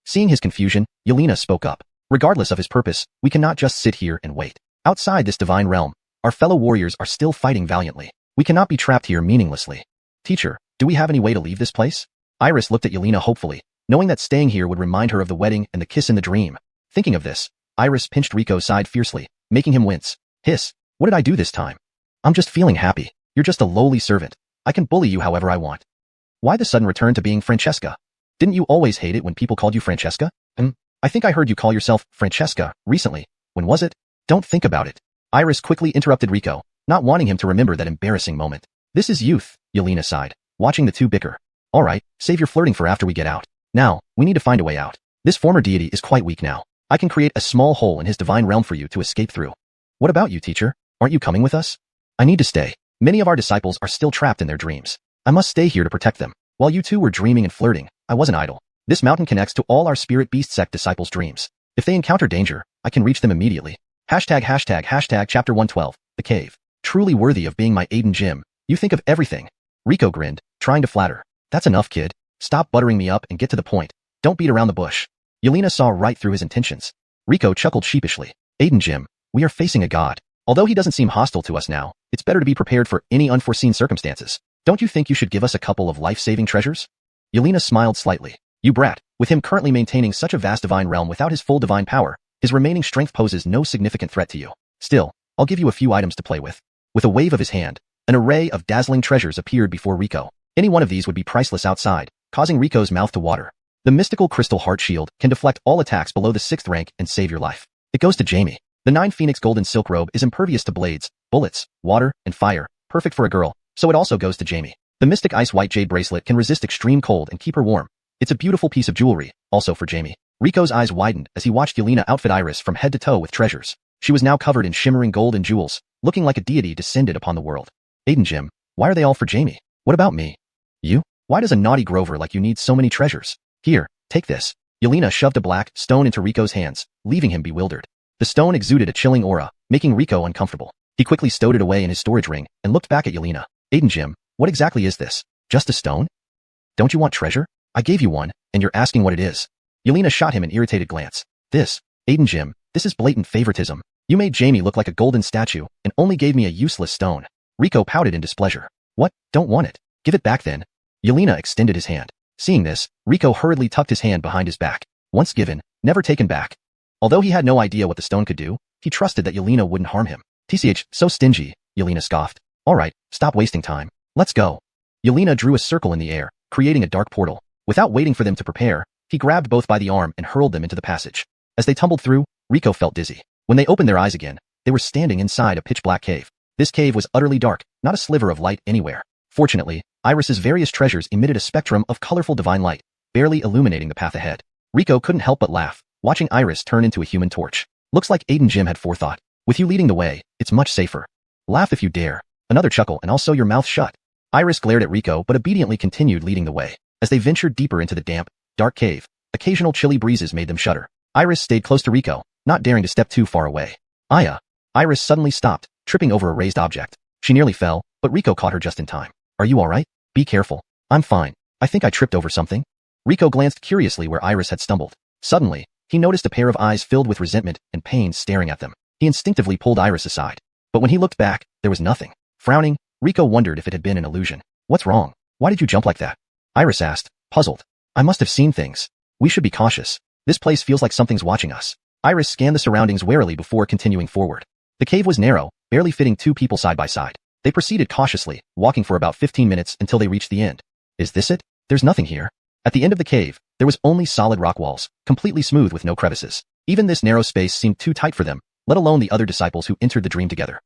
Seeing his confusion, Yelena spoke up. Regardless of his purpose, we cannot just sit here and wait. Outside this divine realm, our fellow warriors are still fighting valiantly. We cannot be trapped here meaninglessly. Teacher, do we have any way to leave this place? Iris looked at Yelena hopefully, knowing that staying here would remind her of the wedding and the kiss in the dream. Thinking of this, Iris pinched Rico's side fiercely, making him wince. Hiss, what did I do this time? I'm just feeling happy. You're just a lowly servant. I can bully you however I want. Why the sudden return to being Francesca? Didn't you always hate it when people called you Francesca? I think I heard you call yourself Francesca recently. When was it? Don't think about it. Iris quickly interrupted Rico, not wanting him to remember that embarrassing moment. This is youth, Yelena sighed, watching the two bicker. Alright, save your flirting for after we get out. Now, we need to find a way out. This former deity is quite weak now. I can create a small hole in his divine realm for you to escape through. What about you, teacher? Aren't you coming with us? I need to stay. Many of our disciples are still trapped in their dreams. I must stay here to protect them. While you two were dreaming and flirting, I wasn't idle. This mountain connects to all our Spirit Beast Sect disciples' dreams. If they encounter danger, I can reach them immediately. Hashtag chapter 112, the cave. Truly worthy of being my Aiden Jim. You think of everything. Rico grinned, trying to flatter. That's enough, kid. Stop buttering me up and get to the point. Don't beat around the bush. Yelena saw right through his intentions. Rico chuckled sheepishly. Aiden Jim, we are facing a god. Although he doesn't seem hostile to us now, it's better to be prepared for any unforeseen circumstances. Don't you think you should give us a couple of life-saving treasures? Yelena smiled slightly. You brat, with him currently maintaining such a vast divine realm without his full divine power, his remaining strength poses no significant threat to you. Still, I'll give you a few items to play with. With a wave of his hand, an array of dazzling treasures appeared before Rico. Any one of these would be priceless outside, causing Rico's mouth to water. The mystical crystal heart shield can deflect all attacks below the 6th rank and save your life. It goes to Jamie. The 9 Phoenix golden silk robe is impervious to blades, bullets, water, and fire, perfect for a girl, so it also goes to Jamie. The mystic ice white jade bracelet can resist extreme cold and keep her warm. It's a beautiful piece of jewelry, also for Jamie. Rico's eyes widened as he watched Yelena outfit Iris from head to toe with treasures. She was now covered in shimmering gold and jewels, looking like a deity descended upon the world. Aiden Jim, why are they all for Jamie? What about me? You? Why does a naughty Grover like you need so many treasures? Here, take this. Yelena shoved a black stone into Rico's hands, leaving him bewildered. The stone exuded a chilling aura, making Rico uncomfortable. He quickly stowed it away in his storage ring and looked back at Yelena. Aiden Jim, what exactly is this? Just a stone? Don't you want treasure? I gave you one, and you're asking what it is. Yelena shot him an irritated glance. Aiden Jim, this is blatant favoritism. You made Jamie look like a golden statue and only gave me a useless stone. Rico pouted in displeasure. What? Don't want it. Give it back then. Yelena extended his hand. Seeing this, Rico hurriedly tucked his hand behind his back. Once given, never taken back. Although he had no idea what the stone could do, he trusted that Yelena wouldn't harm him. TCH, so stingy, Yelena scoffed. Alright, stop wasting time. Let's go. Yelena drew a circle in the air, creating a dark portal. Without waiting for them to prepare, he grabbed both by the arm and hurled them into the passage. As they tumbled through, Rico felt dizzy. When they opened their eyes again, they were standing inside a pitch-black cave. This cave was utterly dark, not a sliver of light anywhere. Fortunately, Iris's various treasures emitted a spectrum of colorful divine light, barely illuminating the path ahead. Rico couldn't help but laugh, watching Iris turn into a human torch. Looks like Aiden Jim had forethought. With you leading the way, it's much safer. Laugh if you dare. Another chuckle and I'll sew your mouth shut. Iris glared at Rico but obediently continued leading the way. As they ventured deeper into the damp, dark cave, occasional chilly breezes made them shudder. Iris stayed close to Rico, not daring to step too far away. Aya. Iris suddenly stopped, tripping over a raised object. She nearly fell, but Rico caught her just in time. Are you alright? Be careful. I'm fine. I think I tripped over something. Rico glanced curiously where Iris had stumbled. Suddenly, he noticed a pair of eyes filled with resentment and pain staring at them. He instinctively pulled Iris aside. But when he looked back, there was nothing. Frowning, Rico wondered if it had been an illusion. What's wrong? Why did you jump like that? Iris asked, puzzled. I must have seen things. We should be cautious. This place feels like something's watching us. Iris scanned the surroundings warily before continuing forward. The cave was narrow, barely fitting 2 people side by side. They proceeded cautiously, walking for about 15 minutes until they reached the end. Is this it? There's nothing here. At the end of the cave, there was only solid rock walls, completely smooth with no crevices. Even this narrow space seemed too tight for them, let alone the other disciples who entered the dream together.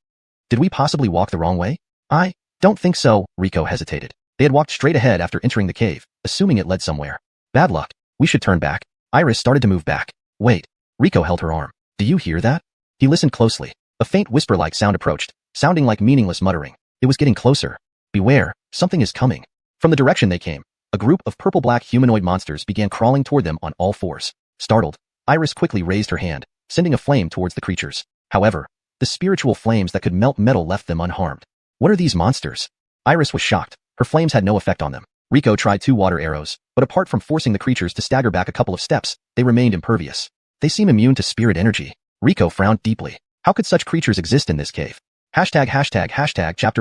Did we possibly walk the wrong way? I don't think so, Rico hesitated. They had walked straight ahead after entering the cave, assuming it led somewhere. Bad luck. We should turn back. Iris started to move back. Wait. Rico held her arm. Do you hear that? He listened closely. A faint whisper-like sound approached, sounding like meaningless muttering. It was getting closer. Beware, something is coming. From the direction they came, a group of purple-black humanoid monsters began crawling toward them on all fours. Startled, Iris quickly raised her hand, sending a flame towards the creatures. However, the spiritual flames that could melt metal left them unharmed. What are these monsters? Iris was shocked. Her flames had no effect on them. Rico tried 2 water arrows, but apart from forcing the creatures to stagger back a couple of steps, they remained impervious. They seem immune to spirit energy. Rico frowned deeply. How could such creatures exist in this cave? Chapter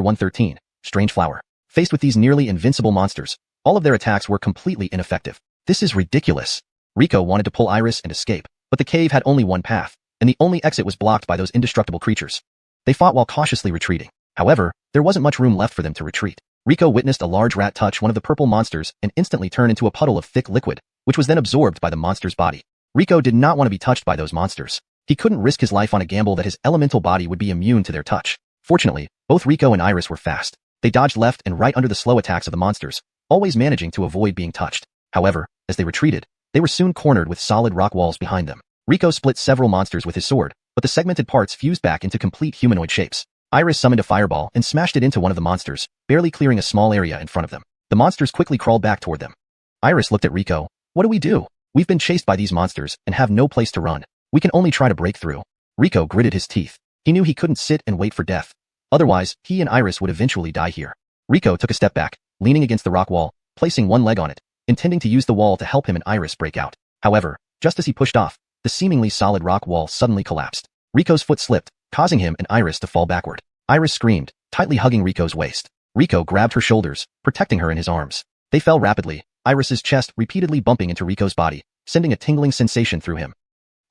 113, Strange Flower. Faced with these nearly invincible monsters, all of their attacks were completely ineffective. This is ridiculous. Rico wanted to pull Iris and escape, but the cave had only one path, and the only exit was blocked by those indestructible creatures. They fought while cautiously retreating. However, there wasn't much room left for them to retreat. Rico witnessed a large rat touch one of the purple monsters and instantly turn into a puddle of thick liquid, which was then absorbed by the monster's body. Rico did not want to be touched by those monsters. He couldn't risk his life on a gamble that his elemental body would be immune to their touch. Fortunately, both Rico and Iris were fast. They dodged left and right under the slow attacks of the monsters, always managing to avoid being touched. However, as they retreated, they were soon cornered with solid rock walls behind them. Rico split several monsters with his sword, but the segmented parts fused back into complete humanoid shapes. Iris summoned a fireball and smashed it into one of the monsters, barely clearing a small area in front of them. The monsters quickly crawled back toward them. Iris looked at Rico. What do we do? We've been chased by these monsters and have no place to run. We can only try to break through. Rico gritted his teeth. He knew he couldn't sit and wait for death. Otherwise, he and Iris would eventually die here. Rico took a step back, leaning against the rock wall, placing one leg on it, intending to use the wall to help him and Iris break out. However, just as he pushed off, the seemingly solid rock wall suddenly collapsed. Rico's foot slipped, causing him and Iris to fall backward. Iris screamed, tightly hugging Rico's waist. Rico grabbed her shoulders, protecting her in his arms. They fell rapidly, Iris's chest repeatedly bumping into Rico's body, sending a tingling sensation through him.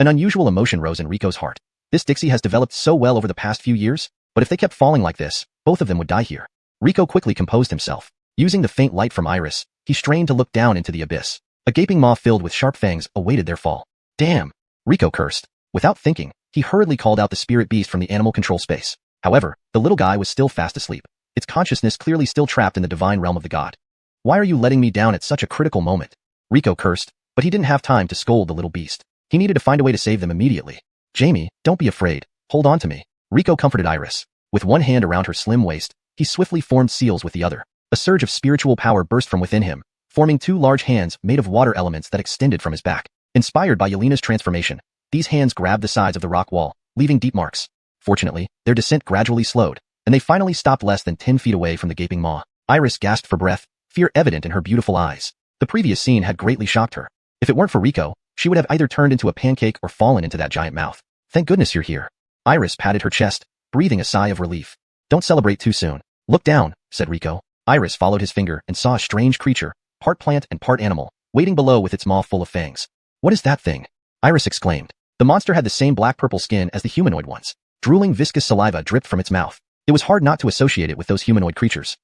An unusual emotion rose in Rico's heart. This Dixie has developed so well over the past few years, but if they kept falling like this, both of them would die here. Rico quickly composed himself. Using the faint light from Iris, he strained to look down into the abyss. A gaping maw filled with sharp fangs awaited their fall. Damn! Rico cursed. Without thinking, he hurriedly called out the spirit beast from the animal control space. However, the little guy was still fast asleep, its consciousness clearly still trapped in the divine realm of the god. Why are you letting me down at such a critical moment? Rico cursed, but he didn't have time to scold the little beast. He needed to find a way to save them immediately. Jamie, don't be afraid. Hold on to me. Rico comforted Iris. With one hand around her slim waist, he swiftly formed seals with the other. A surge of spiritual power burst from within him, forming 2 large hands made of water elements that extended from his back. Inspired by Yelena's transformation, these hands grabbed the sides of the rock wall, leaving deep marks. Fortunately, their descent gradually slowed, and they finally stopped less than 10 feet away from the gaping maw. Iris gasped for breath, fear evident in her beautiful eyes. The previous scene had greatly shocked her. If it weren't for Rico, she would have either turned into a pancake or fallen into that giant mouth. Thank goodness you're here. Iris patted her chest, breathing a sigh of relief. Don't celebrate too soon. Look down, said Rico. Iris followed his finger and saw a strange creature, part plant and part animal, waiting below with its maw full of fangs. What is that thing? Iris exclaimed. The monster had the same black-purple skin as the humanoid ones. Drooling viscous saliva dripped from its mouth. It was hard not to associate it with those humanoid creatures.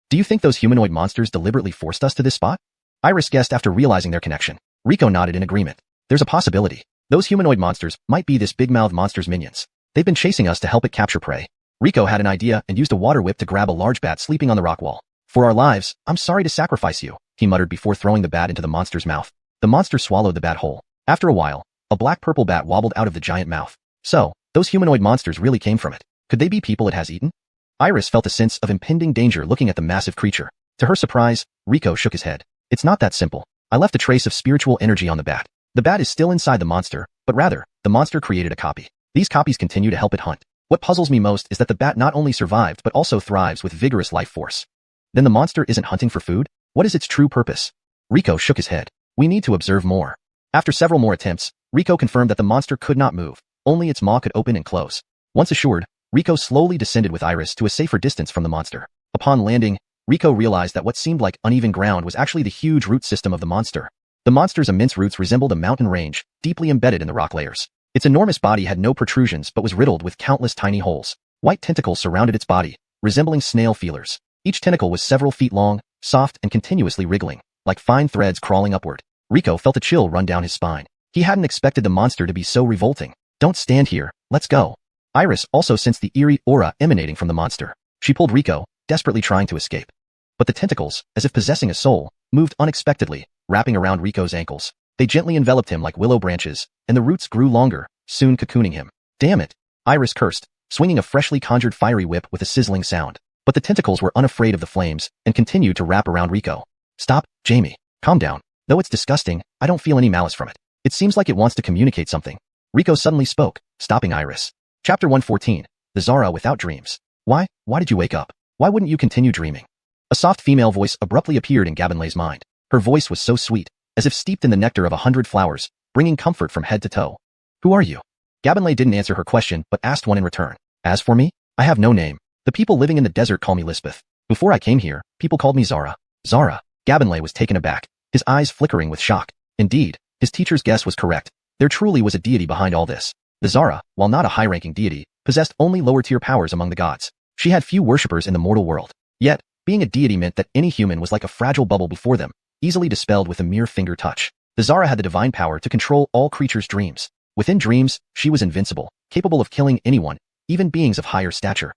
Do you think those humanoid monsters deliberately forced us to this spot? Iris guessed after realizing their connection. Rico nodded in agreement. There's a possibility. Those humanoid monsters might be this big-mouthed monster's minions. They've been chasing us to help it capture prey. Rico had an idea and used a water whip to grab a large bat sleeping on the rock wall. For our lives, I'm sorry to sacrifice you, he muttered before throwing the bat into the monster's mouth. The monster swallowed the bat whole. After a while, a black-purple bat wobbled out of the giant mouth. So, those humanoid monsters really came from it. Could they be people it has eaten? Iris felt a sense of impending danger looking at the massive creature. To her surprise, Rico shook his head. It's not that simple. I left a trace of spiritual energy on the bat. The bat is still inside the monster, but rather, the monster created a copy. These copies continue to help it hunt. What puzzles me most is that the bat not only survived but also thrives with vigorous life force. Then the monster isn't hunting for food? What is its true purpose? Rico shook his head. We need to observe more. After several more attempts, Rico confirmed that the monster could not move. Only its maw could open and close. Once assured, Rico slowly descended with Iris to a safer distance from the monster. Upon landing, Rico realized that what seemed like uneven ground was actually the huge root system of the monster. The monster's immense roots resembled a mountain range, deeply embedded in the rock layers. Its enormous body had no protrusions but was riddled with countless tiny holes. White tentacles surrounded its body, resembling snail feelers. Each tentacle was several feet long, soft and continuously wriggling, like fine threads crawling upward. Rico felt a chill run down his spine. He hadn't expected the monster to be so revolting. Don't stand here, let's go. Iris also sensed the eerie aura emanating from the monster. She pulled Rico, desperately trying to escape. But the tentacles, as if possessing a soul, moved unexpectedly, wrapping around Rico's ankles. They gently enveloped him like willow branches, and the roots grew longer, soon cocooning him. Damn it! Iris cursed, swinging a freshly conjured fiery whip with a sizzling sound. But the tentacles were unafraid of the flames, and continued to wrap around Rico. Stop, Jamie. Calm down. Though it's disgusting, I don't feel any malice from it. It seems like it wants to communicate something. Rico suddenly spoke, stopping Iris. Chapter 114. The Zara Without Dreams. Why did you wake up? Why wouldn't you continue dreaming? A soft female voice abruptly appeared in Gabonle's mind. Her voice was so sweet, as if steeped in the nectar of 100 flowers, bringing comfort from head to toe. Who are you? Gabonle didn't answer her question, but asked one in return. As for me, I have no name. The people living in the desert call me Lisbeth. Before I came here, people called me Zara. Zara. Gabonle was taken aback, his eyes flickering with shock. Indeed, his teacher's guess was correct. There truly was a deity behind all this. The Zara, while not a high-ranking deity, possessed only lower-tier powers among the gods. She had few worshippers in the mortal world. Yet, being a deity meant that any human was like a fragile bubble before them, easily dispelled with a mere finger touch. The Zara had the divine power to control all creatures' dreams. Within dreams, she was invincible, capable of killing anyone, even beings of higher stature.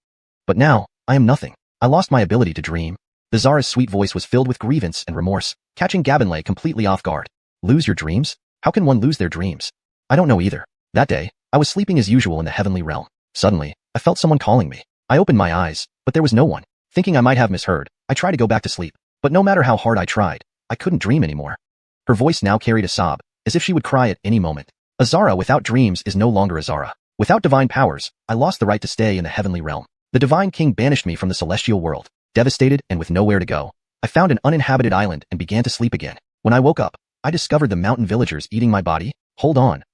But now, I am nothing. I lost my ability to dream. The Zara's sweet voice was filled with grievance and remorse, catching Gabonle completely off guard. Lose your dreams? How can one lose their dreams? I don't know either. That day, I was sleeping as usual in the heavenly realm. Suddenly, I felt someone calling me. I opened my eyes, but there was no one. Thinking I might have misheard, I tried to go back to sleep. But no matter how hard I tried, I couldn't dream anymore. Her voice now carried a sob, as if she would cry at any moment. A Zara without dreams is no longer a Zara. Without divine powers, I lost the right to stay in the heavenly realm. The divine king banished me from the celestial world. Devastated and with nowhere to go, I found an uninhabited island and began to sleep again. When I woke up, I discovered the mountain villagers eating my body. Hold on.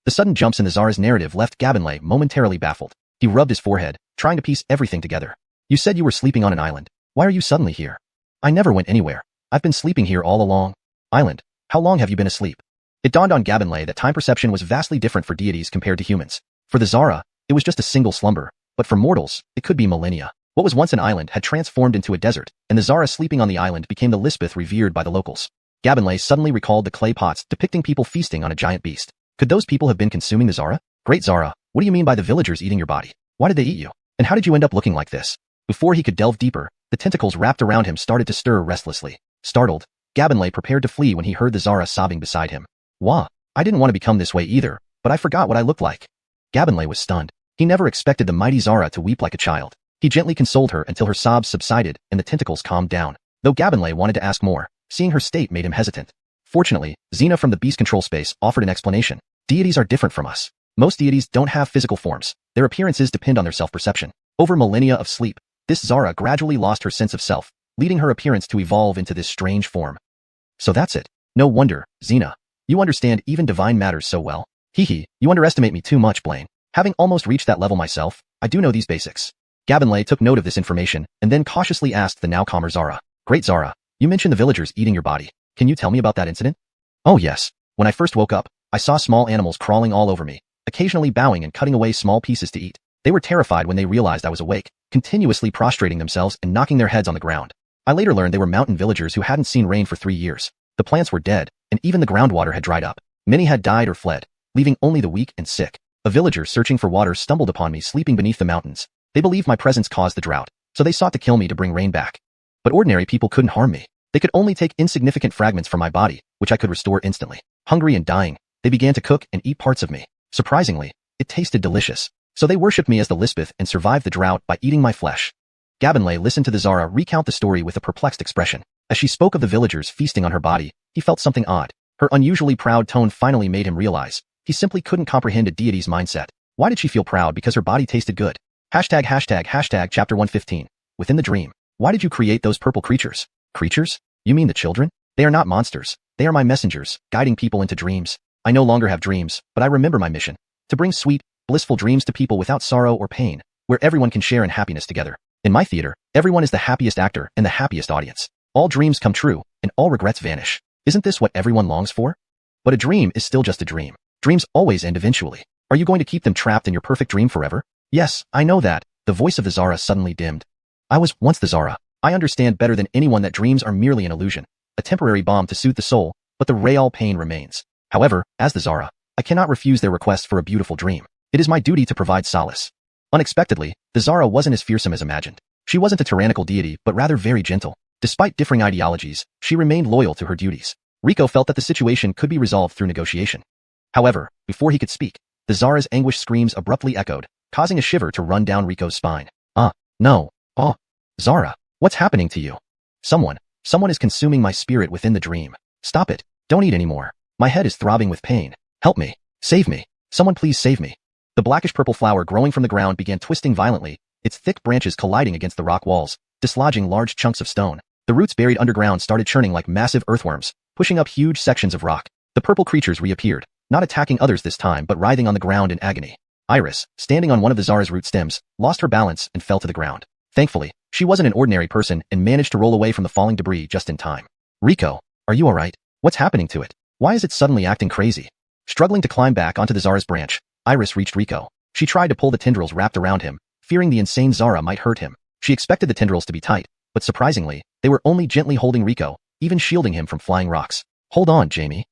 The sudden jumps in the Zara's narrative left Gabonle momentarily baffled. He rubbed his forehead, trying to piece everything together. You said you were sleeping on an island. Why are you suddenly here? I never went anywhere. I've been sleeping here all along. Island, how long have you been asleep? It dawned on Gabonle that time perception was vastly different for deities compared to humans. For the Zara, it was just a single slumber, but for mortals, it could be millennia. What was once an island had transformed into a desert, and the Zara sleeping on the island became the Lisbeth revered by the locals. Gabonle suddenly recalled the clay pots depicting people feasting on a giant beast. Could those people have been consuming the Zara? Great Zara, what do you mean by the villagers eating your body? Why did they eat you? And how did you end up looking like this? Before he could delve deeper, the tentacles wrapped around him started to stir restlessly. Startled, Gabonle prepared to flee when he heard the Zara sobbing beside him. Wah, I didn't want to become this way either, but I forgot what I looked like. Gabonle was stunned. He never expected the mighty Zara to weep like a child. He gently consoled her until her sobs subsided and the tentacles calmed down. Though Gabonle wanted to ask more, seeing her state made him hesitant. Fortunately, Xena from the beast control space offered an explanation. Deities are different from us. Most deities don't have physical forms. Their appearances depend on their self-perception. Over millennia of sleep, this Zara gradually lost her sense of self, leading her appearance to evolve into this strange form. So that's it. No wonder, Xena. You understand even divine matters so well. Hee, you underestimate me too much, Blaine. Having almost reached that level myself, I do know these basics. Gabonle took note of this information and then cautiously asked the now calmer Zara. Great Zara, you mentioned the villagers eating your body. Can you tell me about that incident? Oh yes. When I first woke up, I saw small animals crawling all over me, occasionally bowing and cutting away small pieces to eat. They were terrified when they realized I was awake, continuously prostrating themselves and knocking their heads on the ground. I later learned they were mountain villagers who hadn't seen rain for 3 years. The plants were dead, and even the groundwater had dried up. Many had died or fled, leaving only the weak and sick. A villager searching for water stumbled upon me sleeping beneath the mountains. They believed my presence caused the drought, so they sought to kill me to bring rain back. But ordinary people couldn't harm me. They could only take insignificant fragments from my body, which I could restore instantly. Hungry and dying, they began to cook and eat parts of me. Surprisingly, it tasted delicious. So they worshipped me as the Lisbeth and survived the drought by eating my flesh. Gabonle listened to the Zara recount the story with a perplexed expression. As she spoke of the villagers feasting on her body, he felt something odd. Her unusually proud tone finally made him realize he simply couldn't comprehend a deity's mindset. Why did she feel proud because her body tasted good? Hashtag chapter 115. Within the dream. Why did you create those purple creatures? Creatures? You mean the children? They are not monsters. They are my messengers, guiding people into dreams. I no longer have dreams, but I remember my mission. To bring sweet, blissful dreams to people without sorrow or pain, where everyone can share in happiness together. In my theater, everyone is the happiest actor and the happiest audience. All dreams come true, and all regrets vanish. Isn't this what everyone longs for? But a dream is still just a dream. Dreams always end eventually. Are you going to keep them trapped in your perfect dream forever? Yes, I know that. The voice of the Zara suddenly dimmed. I was once the Zara. I understand better than anyone that dreams are merely an illusion, a temporary balm to soothe the soul, but the real pain remains. However, as the Zara, I cannot refuse their request for a beautiful dream. It is my duty to provide solace. Unexpectedly, the Zara wasn't as fearsome as imagined. She wasn't a tyrannical deity, but rather very gentle. Despite differing ideologies, she remained loyal to her duties. Rico felt that the situation could be resolved through negotiation. However, before he could speak, the Zara's anguished screams abruptly echoed, causing a shiver to run down Rico's spine. No. Oh, Zara, what's happening to you? Someone Someone is consuming my spirit within the dream. Stop it. Don't eat anymore. My head is throbbing with pain. Help me. Save me. Someone please save me. The blackish-purple flower growing from the ground began twisting violently, its thick branches colliding against the rock walls, dislodging large chunks of stone. The roots buried underground started churning like massive earthworms, pushing up huge sections of rock. The purple creatures reappeared, not attacking others this time but writhing on the ground in agony. Iris, standing on one of the Zara's root stems, lost her balance and fell to the ground. Thankfully, she wasn't an ordinary person and managed to roll away from the falling debris just in time. Rico, are you alright? What's happening to it? Why is it suddenly acting crazy? Struggling to climb back onto the Zara's branch, Iris reached Rico. She tried to pull the tendrils wrapped around him, fearing the insane Zara might hurt him. She expected the tendrils to be tight, but surprisingly, they were only gently holding Rico, even shielding him from flying rocks. Hold on, Jamie.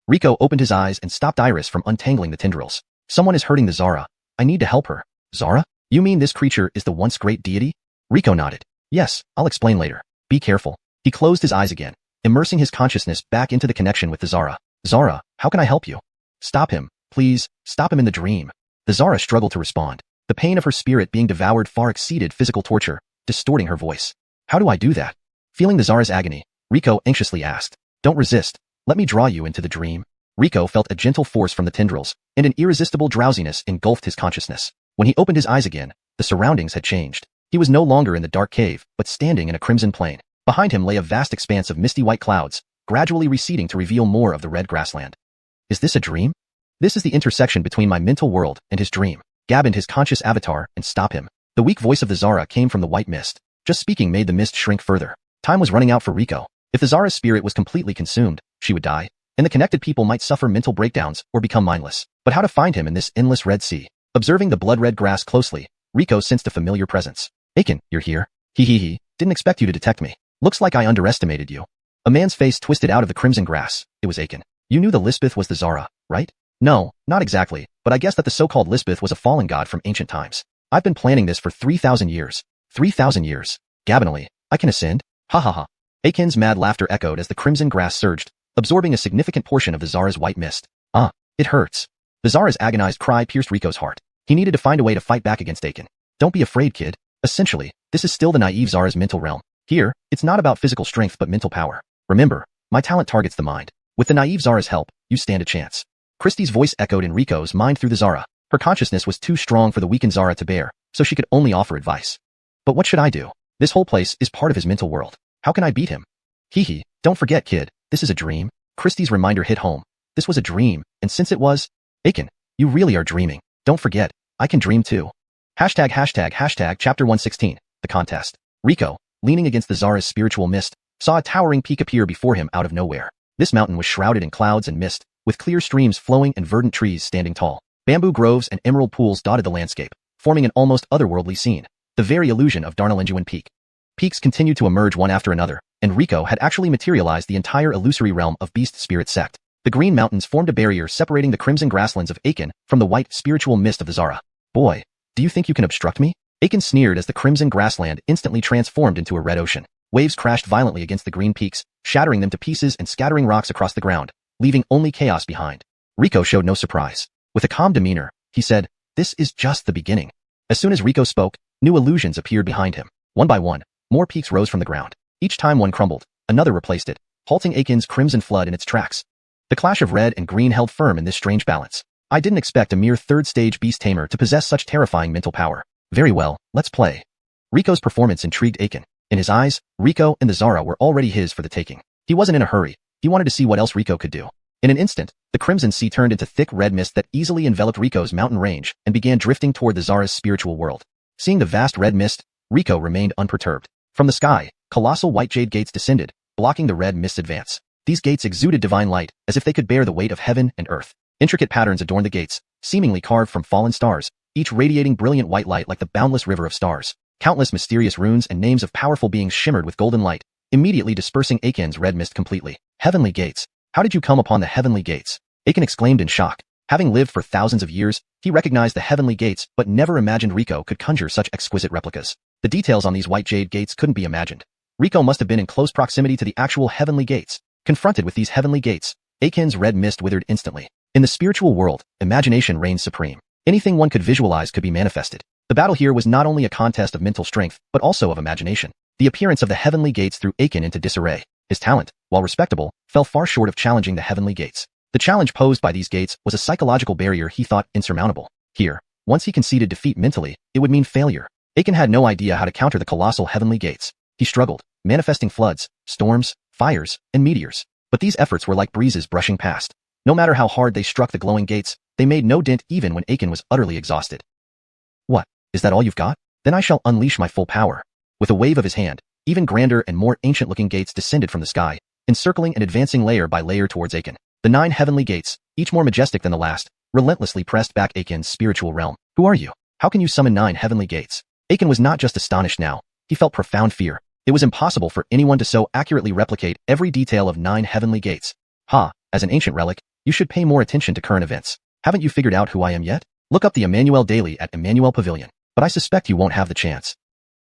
Rico opened his eyes and stopped Iris from untangling the tendrils. Someone is hurting the Zara. I need to help her. Zara? You mean this creature is the once great deity? Rico nodded. Yes, I'll explain later. Be careful. He closed his eyes again, immersing his consciousness back into the connection with the Zara. Zara, how can I help you? Stop him, please, stop him in the dream. The Zara struggled to respond. The pain of her spirit being devoured far exceeded physical torture, distorting her voice. How do I do that? Feeling the Zara's agony, Rico anxiously asked. Don't resist. Let me draw you into the dream. Rico felt a gentle force from the tendrils, and an irresistible drowsiness engulfed his consciousness. When he opened his eyes again, the surroundings had changed. He was no longer in the dark cave, but standing in a crimson plain. Behind him lay a vast expanse of misty white clouds, gradually receding to reveal more of the red grassland. Is this a dream? This is the intersection between my mental world and his dream. Gabined his conscious avatar and stop him. The weak voice of the Zara came from the white mist. Just speaking made the mist shrink further. Time was running out for Rico. If the Zara's spirit was completely consumed, she would die, and the connected people might suffer mental breakdowns or become mindless. But how to find him in this endless red sea? Observing the blood-red grass closely, Rico sensed a familiar presence. Aiken, you're here? He. Didn't expect you to detect me. Looks like I underestimated you. A man's face twisted out of the crimson grass. It was Aiken. You knew the Lisbeth was the Zara, right? No, not exactly, but I guess that the so-called Lisbeth was a fallen god from ancient times. I've been planning this for 3,000 years. 3,000 years. Gabinally, I can ascend? Ha ha ha. Aiken's mad laughter echoed as the crimson grass surged, absorbing a significant portion of the Zara's white mist. Ah, it hurts. The Zara's agonized cry pierced Rico's heart. He needed to find a way to fight back against Aiken. Don't be afraid, kid. Essentially, this is still the naive Zara's mental realm. Here, it's not about physical strength but mental power. Remember, my talent targets the mind. With the naive Zara's help, you stand a chance. Christie's voice echoed in Rico's mind through the Zara. Her consciousness was too strong for the weakened Zara to bear, so she could only offer advice. But what should I do? This whole place is part of his mental world. How can I beat him? Don't forget, kid, this is a dream. Christie's reminder hit home. This was a dream, and since it was, Aiken, you really are dreaming. Don't forget, I can dream too. Hashtag chapter 116, the contest. Rico, leaning against the Zara's spiritual mist, saw a towering peak appear before him out of nowhere. This mountain was shrouded in clouds and mist, with clear streams flowing and verdant trees standing tall. Bamboo groves and emerald pools dotted the landscape, forming an almost otherworldly scene, the very illusion of Dongyun Peak. Peaks continued to emerge one after another, and Rico had actually materialized the entire illusory realm of Beast Spirit Sect. The green mountains formed a barrier separating the crimson grasslands of Aiken from the white spiritual mist of the Zara. Boy, do you think you can obstruct me? Aiken sneered as the crimson grassland instantly transformed into a red ocean. Waves crashed violently against the green peaks, shattering them to pieces and scattering rocks across the ground, leaving only chaos behind. Rico showed no surprise. With a calm demeanor, he said, "This is just the beginning." As soon as Rico spoke, new illusions appeared behind him. One by one, more peaks rose from the ground. Each time one crumbled, another replaced it, halting Aiken's crimson flood in its tracks. The clash of red and green held firm in this strange balance. I didn't expect a mere third-stage beast tamer to possess such terrifying mental power. Very well, let's play. Rico's performance intrigued Aiken. In his eyes, Rico and the Zara were already his for the taking. He wasn't in a hurry. He wanted to see what else Rico could do. In an instant, the crimson sea turned into thick red mist that easily enveloped Rico's mountain range and began drifting toward the Zara's spiritual world. Seeing the vast red mist, Rico remained unperturbed. From the sky, colossal white jade gates descended, blocking the red mist's advance. These gates exuded divine light, as if they could bear the weight of heaven and earth. Intricate patterns adorned the gates, seemingly carved from fallen stars, each radiating brilliant white light like the boundless river of stars. Countless mysterious runes and names of powerful beings shimmered with golden light, immediately dispersing Aiken's red mist completely. Heavenly gates. How did you come upon the heavenly gates? Aiken exclaimed in shock. Having lived for thousands of years, he recognized the heavenly gates but never imagined Rico could conjure such exquisite replicas. The details on these white jade gates couldn't be imagined. Rico must have been in close proximity to the actual heavenly gates. Confronted with these heavenly gates, Aiken's red mist withered instantly. In the spiritual world, imagination reigns supreme. Anything one could visualize could be manifested. The battle here was not only a contest of mental strength, but also of imagination. The appearance of the heavenly gates threw Aiken into disarray. His talent, while respectable, fell far short of challenging the heavenly gates. The challenge posed by these gates was a psychological barrier he thought insurmountable. Here, once he conceded defeat mentally, it would mean failure. Aiken had no idea how to counter the colossal heavenly gates. He struggled, manifesting floods, storms, fires, and meteors. But these efforts were like breezes brushing past. No matter how hard they struck the glowing gates, they made no dent even when Aiken was utterly exhausted. What? Is that all you've got? Then I shall unleash my full power. With a wave of his hand, even grander and more ancient-looking gates descended from the sky, encircling and advancing layer by layer towards Aiken. The 9 heavenly gates, each more majestic than the last, relentlessly pressed back Aiken's spiritual realm. Who are you? How can you summon 9 heavenly gates? Aiken was not just astonished now. He felt profound fear. It was impossible for anyone to so accurately replicate every detail of 9 heavenly gates. As an ancient relic, you should pay more attention to current events. Haven't you figured out who I am yet? Look up the Emmanuel Daily at Emmanuel Pavilion. But I suspect you won't have the chance.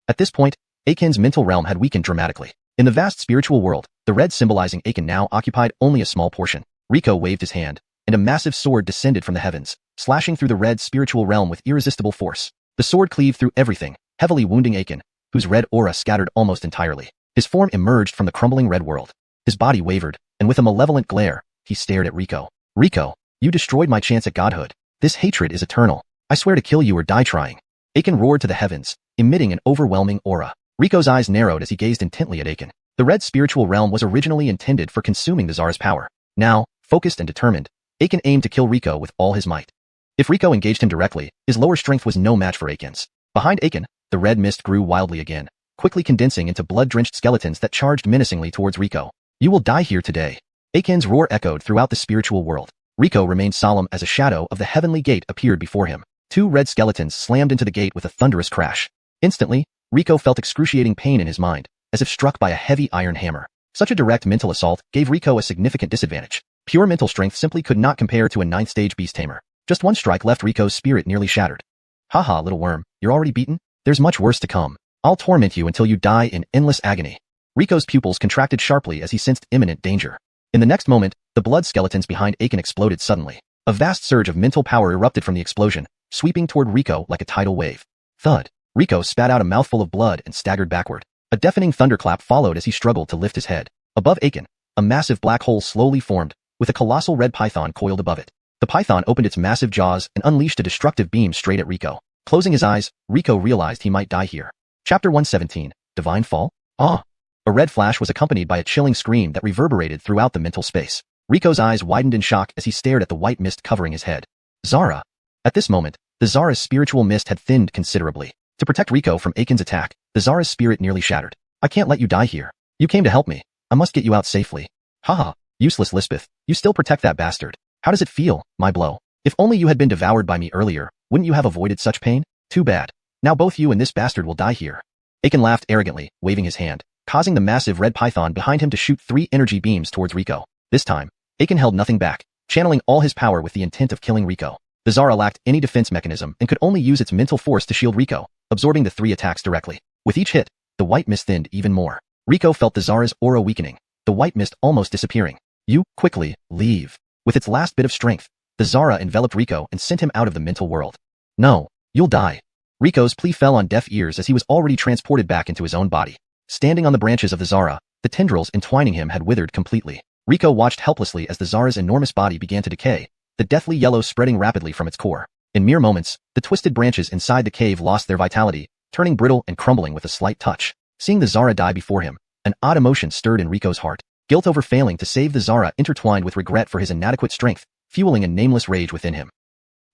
At this point, Aiken's mental realm had weakened dramatically. In the vast spiritual world, the red symbolizing Aiken now occupied only a small portion. Rico waved his hand, and a massive sword descended from the heavens, slashing through the red spiritual realm with irresistible force. The sword cleaved through everything, heavily wounding Aiken, whose red aura scattered almost entirely. His form emerged from the crumbling red world. His body wavered, and with a malevolent glare, he stared at Rico. Rico, you destroyed my chance at godhood. This hatred is eternal. I swear to kill you or die trying. Aiken roared to the heavens, emitting an overwhelming aura. Rico's eyes narrowed as he gazed intently at Aiken. The red spiritual realm was originally intended for consuming the Zara's power. Now, focused and determined, Aiken aimed to kill Rico with all his might. If Rico engaged him directly, his lower strength was no match for Aiken's. Behind Aiken, the red mist grew wildly again, quickly condensing into blood-drenched skeletons that charged menacingly towards Rico. You will die here today. Aiken's roar echoed throughout the spiritual world. Rico remained solemn as a shadow of the heavenly gate appeared before him. 2 red skeletons slammed into the gate with a thunderous crash. Instantly, Rico felt excruciating pain in his mind, as if struck by a heavy iron hammer. Such a direct mental assault gave Rico a significant disadvantage. Pure mental strength simply could not compare to a 9th-stage beast tamer. Just one strike left Rico's spirit nearly shattered. Haha, little worm, you're already beaten? There's much worse to come. I'll torment you until you die in endless agony. Rico's pupils contracted sharply as he sensed imminent danger. In the next moment, the blood skeletons behind Aiken exploded suddenly. A vast surge of mental power erupted from the explosion, sweeping toward Rico like a tidal wave. Thud. Rico spat out a mouthful of blood and staggered backward. A deafening thunderclap followed as he struggled to lift his head. Above Aiken, a massive black hole slowly formed, with a colossal red python coiled above it. The python opened its massive jaws and unleashed a destructive beam straight at Rico. Closing his eyes, Rico realized he might die here. Chapter 117, Divine Fall? Ah! A red flash was accompanied by a chilling scream that reverberated throughout the mental space. Rico's eyes widened in shock as he stared at the white mist covering his head. Zara! At this moment, the Zara's spiritual mist had thinned considerably. To protect Rico from Aiken's attack, the Zara's spirit nearly shattered. I can't let you die here. You came to help me. I must get you out safely. Haha, useless Lisbeth. You still protect that bastard. How does it feel, my blow? If only you had been devoured by me earlier, wouldn't you have avoided such pain? Too bad. Now both you and this bastard will die here. Aiken laughed arrogantly, waving his hand, causing the massive red python behind him to shoot 3 energy beams towards Rico. This time, Aiken held nothing back, channeling all his power with the intent of killing Rico. The Zara lacked any defense mechanism and could only use its mental force to shield Rico, absorbing the 3 attacks directly. With each hit, the white mist thinned even more. Rico felt the Zara's aura weakening, the white mist almost disappearing. You, quickly, leave. With its last bit of strength, the Zara enveloped Rico and sent him out of the mental world. No, you'll die. Rico's plea fell on deaf ears as he was already transported back into his own body. Standing on the branches of the Zara, the tendrils entwining him had withered completely. Rico watched helplessly as the Zara's enormous body began to decay, the deathly yellow spreading rapidly from its core. In mere moments, the twisted branches inside the cave lost their vitality, turning brittle and crumbling with a slight touch. Seeing the Zara die before him, an odd emotion stirred in Rico's heart. Guilt over failing to save the Zara intertwined with regret for his inadequate strength, fueling a nameless rage within him.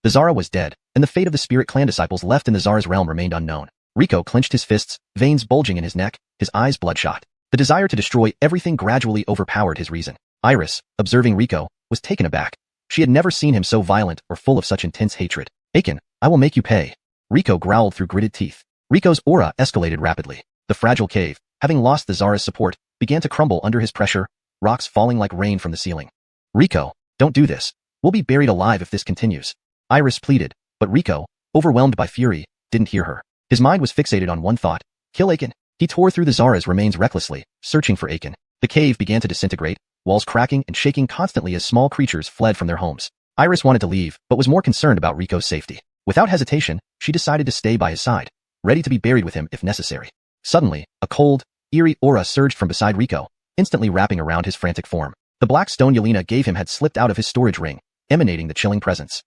The Zara was dead, and the fate of the Spirit Clan disciples left in the Zara's realm remained unknown. Rico clenched his fists, veins bulging in his neck, his eyes bloodshot. The desire to destroy everything gradually overpowered his reason. Iris, observing Rico, was taken aback. She had never seen him so violent or full of such intense hatred. Aiken, I will make you pay. Rico growled through gritted teeth. Rico's aura escalated rapidly. The fragile cave, having lost the Zara's support, began to crumble under his pressure, rocks falling like rain from the ceiling. Rico, don't do this. We'll be buried alive if this continues. Iris pleaded, but Rico, overwhelmed by fury, didn't hear her. His mind was fixated on one thought: kill Aiken. He tore through the Zara's remains recklessly, searching for Aiken. The cave began to disintegrate, walls cracking and shaking constantly as small creatures fled from their homes. Iris wanted to leave, but was more concerned about Rico's safety. Without hesitation, she decided to stay by his side, ready to be buried with him if necessary. Suddenly, a cold, eerie aura surged from beside Rico, instantly wrapping around his frantic form. The black stone Yelena gave him had slipped out of his storage ring, emanating the chilling presence.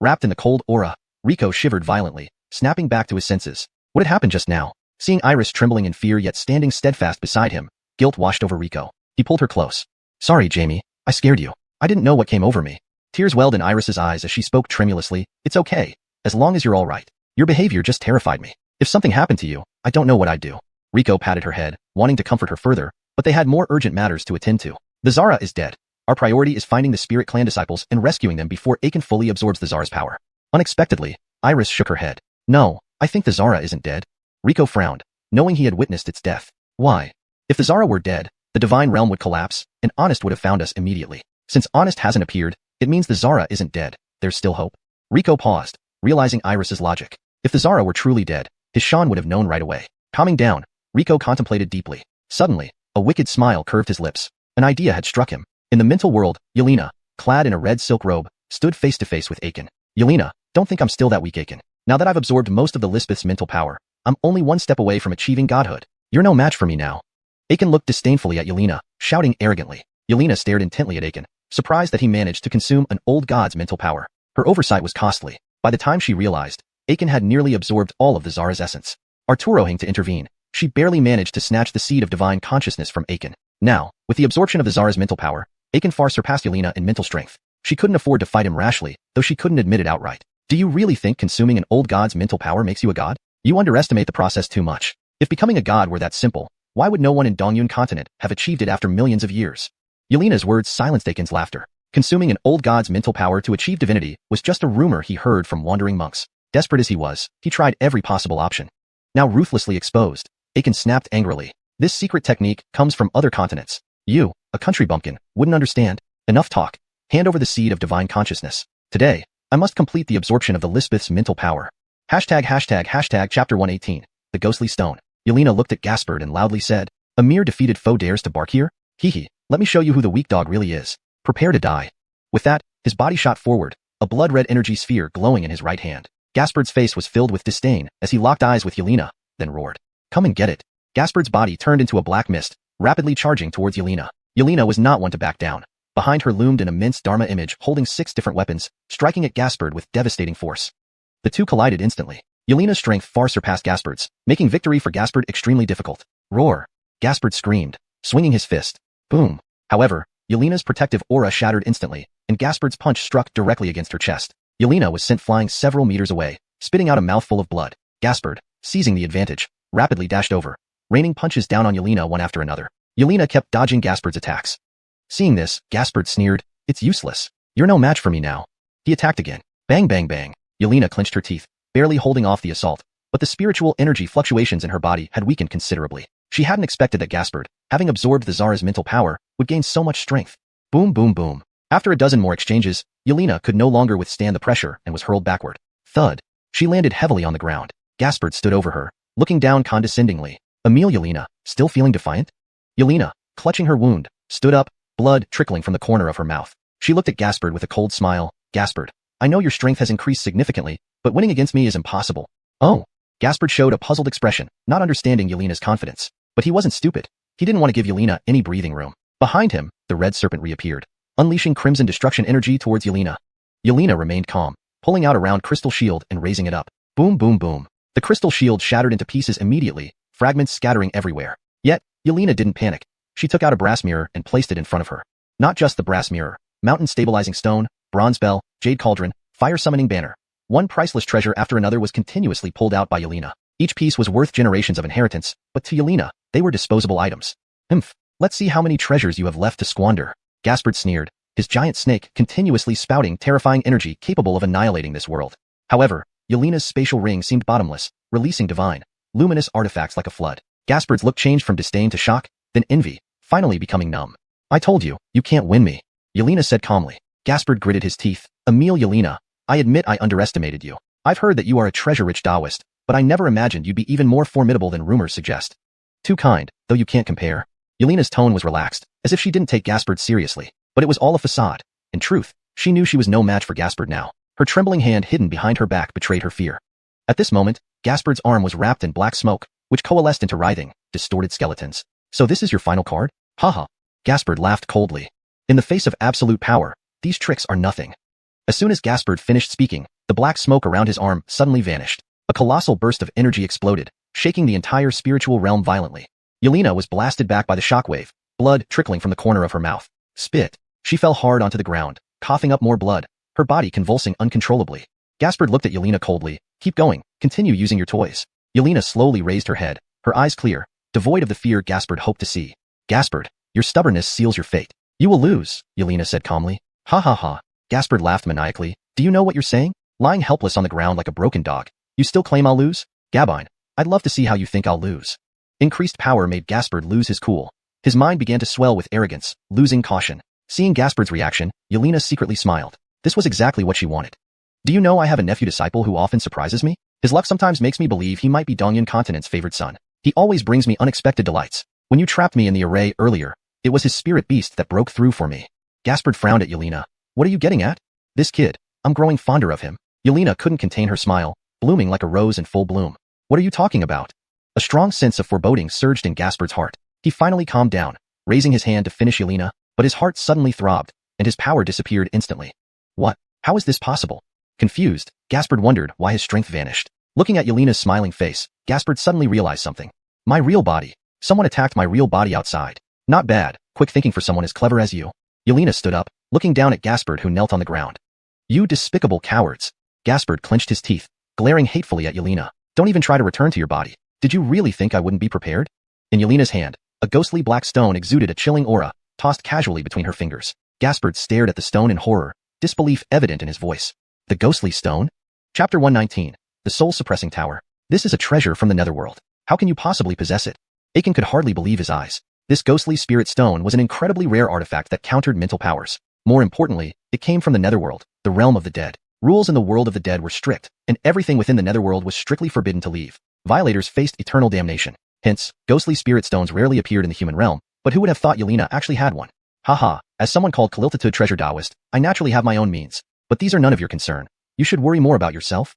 Wrapped in the cold aura, Rico shivered violently, snapping back to his senses. What had happened just now? Seeing Iris trembling in fear yet standing steadfast beside him, guilt washed over Rico. He pulled her close. Sorry, Jamie. I scared you. I didn't know what came over me. Tears welled in Iris's eyes as she spoke tremulously. It's okay, as long as you're all right. Your behavior just terrified me. If something happened to you, I don't know what I'd do. Rico patted her head, wanting to comfort her further, but they had more urgent matters to attend to. The Zara is dead. Our priority is finding the Spirit Clan disciples and rescuing them before Aiken fully absorbs the Zara's power. Unexpectedly, Iris shook her head. No, I think the Zara isn't dead. Rico frowned, knowing he had witnessed its death. Why? If the Zara were dead, the Divine Realm would collapse, and Honest would have found us immediately. Since Honest hasn't appeared, it means the Zara isn't dead. There's still hope. Rico paused, realizing Iris's logic. If the Zara were truly dead, his Sean would have known right away. Calming down, Rico contemplated deeply. Suddenly, a wicked smile curved his lips. An idea had struck him. In the mental world, Yelena, clad in a red silk robe, stood face to face with Aiken. Yelena, don't think I'm still that weak, Aiken. Now that I've absorbed most of the Lisbeth's mental power, I'm only one step away from achieving godhood. You're no match for me now. Aiken looked disdainfully at Yelena, shouting arrogantly. Yelena stared intently at Aiken, surprised that he managed to consume an old god's mental power. Her oversight was costly. By the time she realized, Aiken had nearly absorbed all of the Zara's essence. Arturo hung to intervene. She barely managed to snatch the seed of divine consciousness from Aiken. Now, with the absorption of the Zara's mental power, Aiken far surpassed Yelena in mental strength. She couldn't afford to fight him rashly, though she couldn't admit it outright. Do you really think consuming an old god's mental power makes you a god? You underestimate the process too much. If becoming a god were that simple, why would no one in Dongyun Continent have achieved it after millions of years? Yelena's words silenced Aiken's laughter. Consuming an old god's mental power to achieve divinity was just a rumor he heard from wandering monks. Desperate as he was, he tried every possible option. Now ruthlessly exposed, Aiken snapped angrily. This secret technique comes from other continents. You, a country bumpkin, wouldn't understand. Enough talk. Hand over the seed of divine consciousness. Today, I must complete the absorption of the Lisbeth's mental power. Hashtag chapter 118. The Ghostly Stone. Yelena looked at Gaspard and loudly said, a mere defeated foe dares to bark here? Hee, let me show you who the weak dog really is. Prepare to die. With that, his body shot forward, a blood-red energy sphere glowing in his right hand. Gaspard's face was filled with disdain as he locked eyes with Yelena, then roared. Come and get it. Gaspard's body turned into a black mist, rapidly charging towards Yelena. Yelena was not one to back down. Behind her loomed an immense Dharma image holding 6 different weapons, striking at Gaspard with devastating force. The two collided instantly. Yelena's strength far surpassed Gaspard's, making victory for Gaspard extremely difficult. Roar! Gaspard screamed, swinging his fist. Boom! However, Yelena's protective aura shattered instantly, and Gaspard's punch struck directly against her chest. Yelena was sent flying several meters away, spitting out a mouthful of blood. Gaspard, seizing the advantage, rapidly dashed over, raining punches down on Yelena one after another. Yelena kept dodging Gaspard's attacks. Seeing this, Gaspard sneered, it's useless. You're no match for me now. He attacked again. Bang bang bang. Yelena clenched her teeth, barely holding off the assault, but the spiritual energy fluctuations in her body had weakened considerably. She hadn't expected that Gaspard, having absorbed the Zara's mental power, would gain so much strength. Boom boom boom. After a dozen more exchanges, Yelena could no longer withstand the pressure and was hurled backward. Thud. She landed heavily on the ground. Gaspard stood over her, looking down condescendingly. Emil Yelena, still feeling defiant? Yelena, clutching her wound, stood up, blood trickling from the corner of her mouth. She looked at Gaspard with a cold smile. Gaspard, I know your strength has increased significantly, but winning against me is impossible. Oh. Gaspard showed a puzzled expression, not understanding Yelena's confidence. But he wasn't stupid. He didn't want to give Yelena any breathing room. Behind him, the red serpent reappeared, unleashing crimson destruction energy towards Yelena. Yelena remained calm, pulling out a round crystal shield and raising it up. Boom boom boom. The crystal shield shattered into pieces immediately, fragments scattering everywhere. Yet, Yelena didn't panic. She took out a brass mirror and placed it in front of her. Not just the brass mirror, mountain stabilizing stone, bronze bell, jade cauldron, fire summoning banner. One priceless treasure after another was continuously pulled out by Yelena. Each piece was worth generations of inheritance, but to Yelena, they were disposable items. Let's see how many treasures you have left to squander. Gaspard sneered, his giant snake continuously spouting terrifying energy capable of annihilating this world. However, Yelena's spatial ring seemed bottomless, releasing divine, luminous artifacts like a flood. Gaspard's look changed from disdain to shock, then envy, finally becoming numb. I told you, you can't win me. Yelena said calmly. Gaspard gritted his teeth. Emil Yelena, I admit I underestimated you. I've heard that you are a treasure-rich Taoist, but I never imagined you'd be even more formidable than rumors suggest. Too kind, though you can't compare. Yelena's tone was relaxed, as if she didn't take Gaspard seriously, but it was all a facade. In truth, she knew she was no match for Gaspard now. Her trembling hand hidden behind her back betrayed her fear. At this moment, Gaspard's arm was wrapped in black smoke, which coalesced into writhing, distorted skeletons. So this is your final card? Haha. Gaspard laughed coldly. In the face of absolute power, these tricks are nothing. As soon as Gaspard finished speaking, the black smoke around his arm suddenly vanished. A colossal burst of energy exploded, shaking the entire spiritual realm violently. Yelena was blasted back by the shockwave, blood trickling from the corner of her mouth. Spit. She fell hard onto the ground, coughing up more blood, her body convulsing uncontrollably. Gaspard looked at Yelena coldly. Keep going, continue using your toys. Yelena slowly raised her head, her eyes clear, devoid of the fear Gaspard hoped to see. Gaspard, your stubbornness seals your fate. You will lose, Yelena said calmly. Ha ha ha. Gaspard laughed maniacally. Do you know what you're saying? Lying helpless on the ground like a broken dog. You still claim I'll lose? Gabine, I'd love to see how you think I'll lose. Increased power made Gaspard lose his cool. His mind began to swell with arrogance, losing caution. Seeing Gaspard's reaction, Yelena secretly smiled. This was exactly what she wanted. Do you know I have a nephew disciple who often surprises me? His luck sometimes makes me believe he might be Dongyun Continent's favorite son. He always brings me unexpected delights. When you trapped me in the array earlier, it was his spirit beast that broke through for me. Gaspard frowned at Yelena. What are you getting at? This kid. I'm growing fonder of him. Yelena couldn't contain her smile, blooming like a rose in full bloom. What are you talking about? A strong sense of foreboding surged in Gaspard's heart. He finally calmed down, raising his hand to finish Yelena, but his heart suddenly throbbed, and his power disappeared instantly. What? How is this possible? Confused, Gaspard wondered why his strength vanished. Looking at Yelena's smiling face, Gaspard suddenly realized something. My real body. Someone attacked my real body outside. Not bad, quick thinking for someone as clever as you. Yelena stood up, looking down at Gaspard who knelt on the ground. You despicable cowards. Gaspard clenched his teeth, glaring hatefully at Yelena. Don't even try to return to your body. Did you really think I wouldn't be prepared? In Yelena's hand, a ghostly black stone exuded a chilling aura, tossed casually between her fingers. Gaspard stared at the stone in horror, disbelief evident in his voice. The ghostly stone? Chapter 119. The soul-suppressing tower. This is a treasure from the netherworld. How can you possibly possess it? Aiken could hardly believe his eyes. This ghostly spirit stone was an incredibly rare artifact that countered mental powers. More importantly, it came from the netherworld, the realm of the dead. Rules in the world of the dead were strict, and everything within the netherworld was strictly forbidden to leave. Violators faced eternal damnation. Hence, ghostly spirit stones rarely appeared in the human realm, but who would have thought Yelena actually had one? Haha, as someone called Kaliltatud Treasure Taoist, I naturally have my own means, but these are none of your concern. You should worry more about yourself.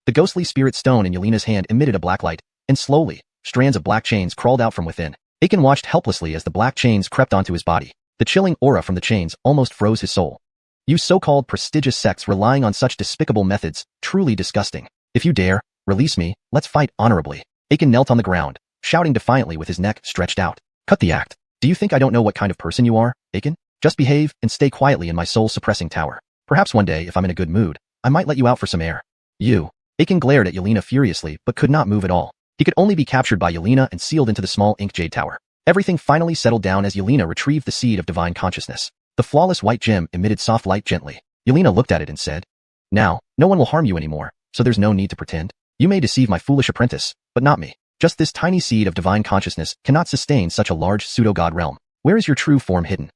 The ghostly spirit stone in Yelena's hand emitted a black light, and slowly, strands of black chains crawled out from within. Aiken watched helplessly as the black chains crept onto his body. The chilling aura from the chains almost froze his soul. You so-called prestigious sects relying on such despicable methods, truly disgusting. If you dare, release me, let's fight honorably. Aiken knelt on the ground, shouting defiantly with his neck stretched out. Cut the act. Do you think I don't know what kind of person you are, Aiken? Just behave and stay quietly in my soul-suppressing tower. Perhaps one day, if I'm in a good mood, I might let you out for some air. You. Aiken glared at Yelena furiously but could not move at all. He could only be captured by Yelena and sealed into the small ink jade tower. Everything finally settled down as Yelena retrieved the seed of divine consciousness. The flawless white gem emitted soft light gently. Yelena looked at it and said, Now, no one will harm you anymore, so there's no need to pretend. You may deceive my foolish apprentice, but not me. Just this tiny seed of divine consciousness cannot sustain such a large pseudo-god realm. Where is your true form hidden?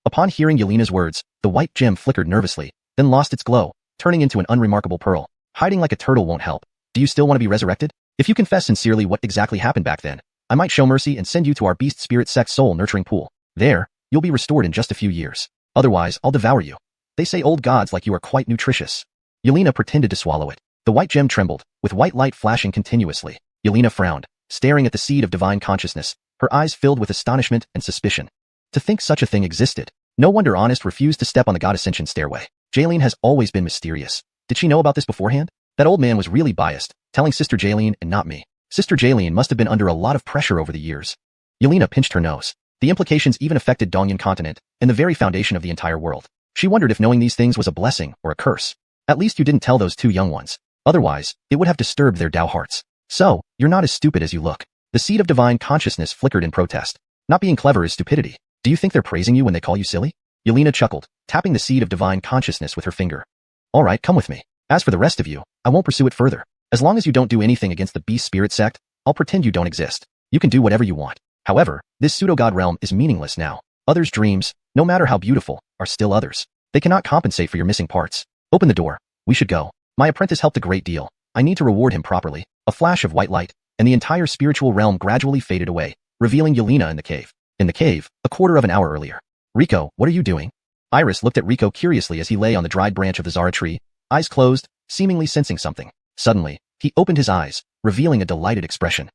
Upon hearing Yelena's words, the white gem flickered nervously, then lost its glow, turning into an unremarkable pearl. Hiding like a turtle won't help. Do you still want to be resurrected? If you confess sincerely what exactly happened back then, I might show mercy and send you to our Beast Spirit Sect soul nurturing pool. There, you'll be restored in just a few years. Otherwise, I'll devour you. They say old gods like you are quite nutritious. Yelena pretended to swallow it. The white gem trembled, with white light flashing continuously. Yelena frowned, staring at the seed of divine consciousness, her eyes filled with astonishment and suspicion. To think such a thing existed. No wonder Honest refused to step on the God Ascension stairway. Jaylene has always been mysterious. Did she know about this beforehand? That old man was really biased, telling Sister Jaylene and not me. Sister Jaylene must have been under a lot of pressure over the years. Yelena pinched her nose. The implications even affected Dongyun Continent, and the very foundation of the entire world. She wondered if knowing these things was a blessing or a curse. At least you didn't tell those two young ones. Otherwise, it would have disturbed their Tao hearts. So, you're not as stupid as you look. The seed of divine consciousness flickered in protest. Not being clever is stupidity. Do you think they're praising you when they call you silly? Yelena chuckled, tapping the seed of divine consciousness with her finger. All right, come with me. As for the rest of you, I won't pursue it further. As long as you don't do anything against the Beast Spirit Sect, I'll pretend you don't exist. You can do whatever you want. However, this pseudo-god realm is meaningless now. Others' dreams, no matter how beautiful, are still others. They cannot compensate for your missing parts. Open the door. We should go. My apprentice helped a great deal. I need to reward him properly. A flash of white light, and the entire spiritual realm gradually faded away, revealing Yelena in the cave. In the cave, a quarter of an hour earlier. Rico, what are you doing? Iris looked at Rico curiously as he lay on the dried branch of the Zara tree, eyes closed, seemingly sensing something. Suddenly, he opened his eyes, revealing a delighted expression.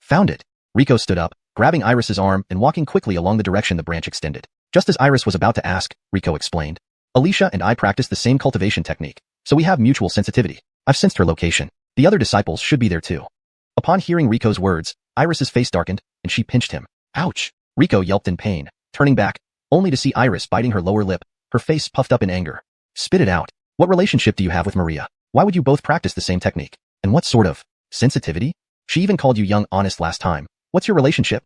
Found it. Rico stood up, grabbing Iris's arm and walking quickly along the direction the branch extended. Just as Iris was about to ask, Rico explained. Alicia and I practice the same cultivation technique, so we have mutual sensitivity. I've sensed her location. The other disciples should be there too. Upon hearing Rico's words, Iris's face darkened, and she pinched him. Ouch! Rico yelped in pain, turning back, only to see Iris biting her lower lip, her face puffed up in anger. Spit it out. What relationship do you have with Maria? Why would you both practice the same technique? And what sort of sensitivity? She even called you young honest last time. What's your relationship?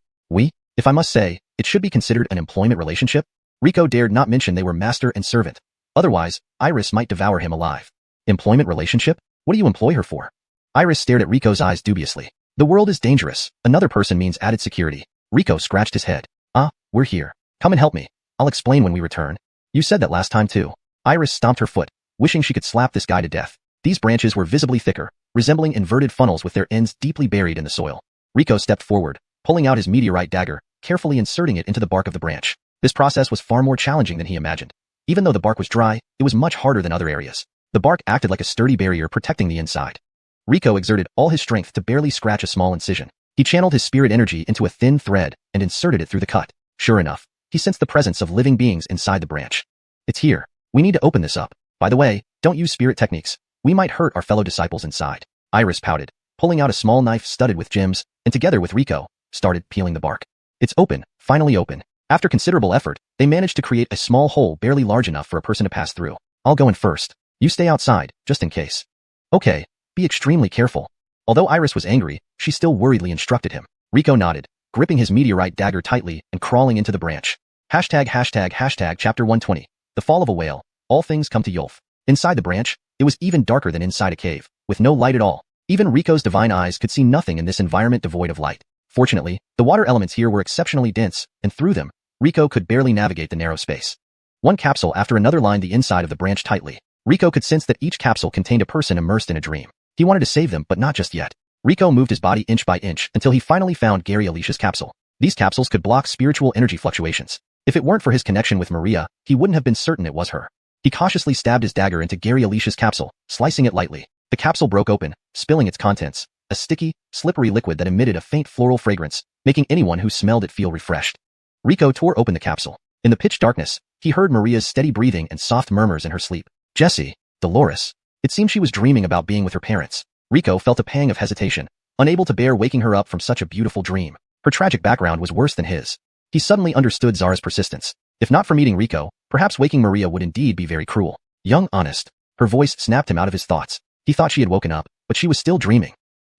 If I must say, it should be considered an employment relationship. Rico dared not mention they were master and servant. Otherwise, Iris might devour him alive. Employment relationship? What do you employ her for? Iris stared at Rico's eyes dubiously. The world is dangerous. Another person means added security. Rico scratched his head. We're here. Come and help me. I'll explain when we return. You said that last time too. Iris stomped her foot, wishing she could slap this guy to death. These branches were visibly thicker, resembling inverted funnels with their ends deeply buried in the soil. Rico stepped forward, pulling out his meteorite dagger, carefully inserting it into the bark of the branch. This process was far more challenging than he imagined. Even though the bark was dry, it was much harder than other areas. The bark acted like a sturdy barrier protecting the inside. Rico exerted all his strength to barely scratch a small incision. He channeled his spirit energy into a thin thread and inserted it through the cut. Sure enough, he sensed the presence of living beings inside the branch. It's here. We need to open this up. By the way, don't use spirit techniques. We might hurt our fellow disciples inside. Iris pouted, pulling out a small knife studded with gems, and together with Rico, started peeling the bark. It's open, finally open. After considerable effort, they managed to create a small hole barely large enough for a person to pass through. I'll go in first. You stay outside, just in case. Okay, be extremely careful. Although Iris was angry, she still worriedly instructed him. Rico nodded, gripping his meteorite dagger tightly and crawling into the branch. Hashtag chapter 120. The fall of a whale. All things come to Yulf. Inside the branch, it was even darker than inside a cave, with no light at all. Even Rico's divine eyes could see nothing in this environment devoid of light. Fortunately, the water elements here were exceptionally dense, and through them, Rico could barely navigate the narrow space. One capsule after another lined the inside of the branch tightly. Rico could sense that each capsule contained a person immersed in a dream. He wanted to save them, but not just yet. Rico moved his body inch by inch until he finally found Gary Alicia's capsule. These capsules could block spiritual energy fluctuations. If it weren't for his connection with Maria, he wouldn't have been certain it was her. He cautiously stabbed his dagger into Gary Alicia's capsule, slicing it lightly. The capsule broke open, spilling its contents, a sticky, slippery liquid that emitted a faint floral fragrance, making anyone who smelled it feel refreshed. Rico tore open the capsule. In the pitch darkness, he heard Maria's steady breathing and soft murmurs in her sleep. Jessie, Dolores. It seemed she was dreaming about being with her parents. Rico felt a pang of hesitation, unable to bear waking her up from such a beautiful dream. Her tragic background was worse than his. He suddenly understood Zara's persistence. If not for meeting Rico, perhaps waking Maria would indeed be very cruel. Young honest. Her voice snapped him out of his thoughts. He thought she had woken up, but she was still dreaming.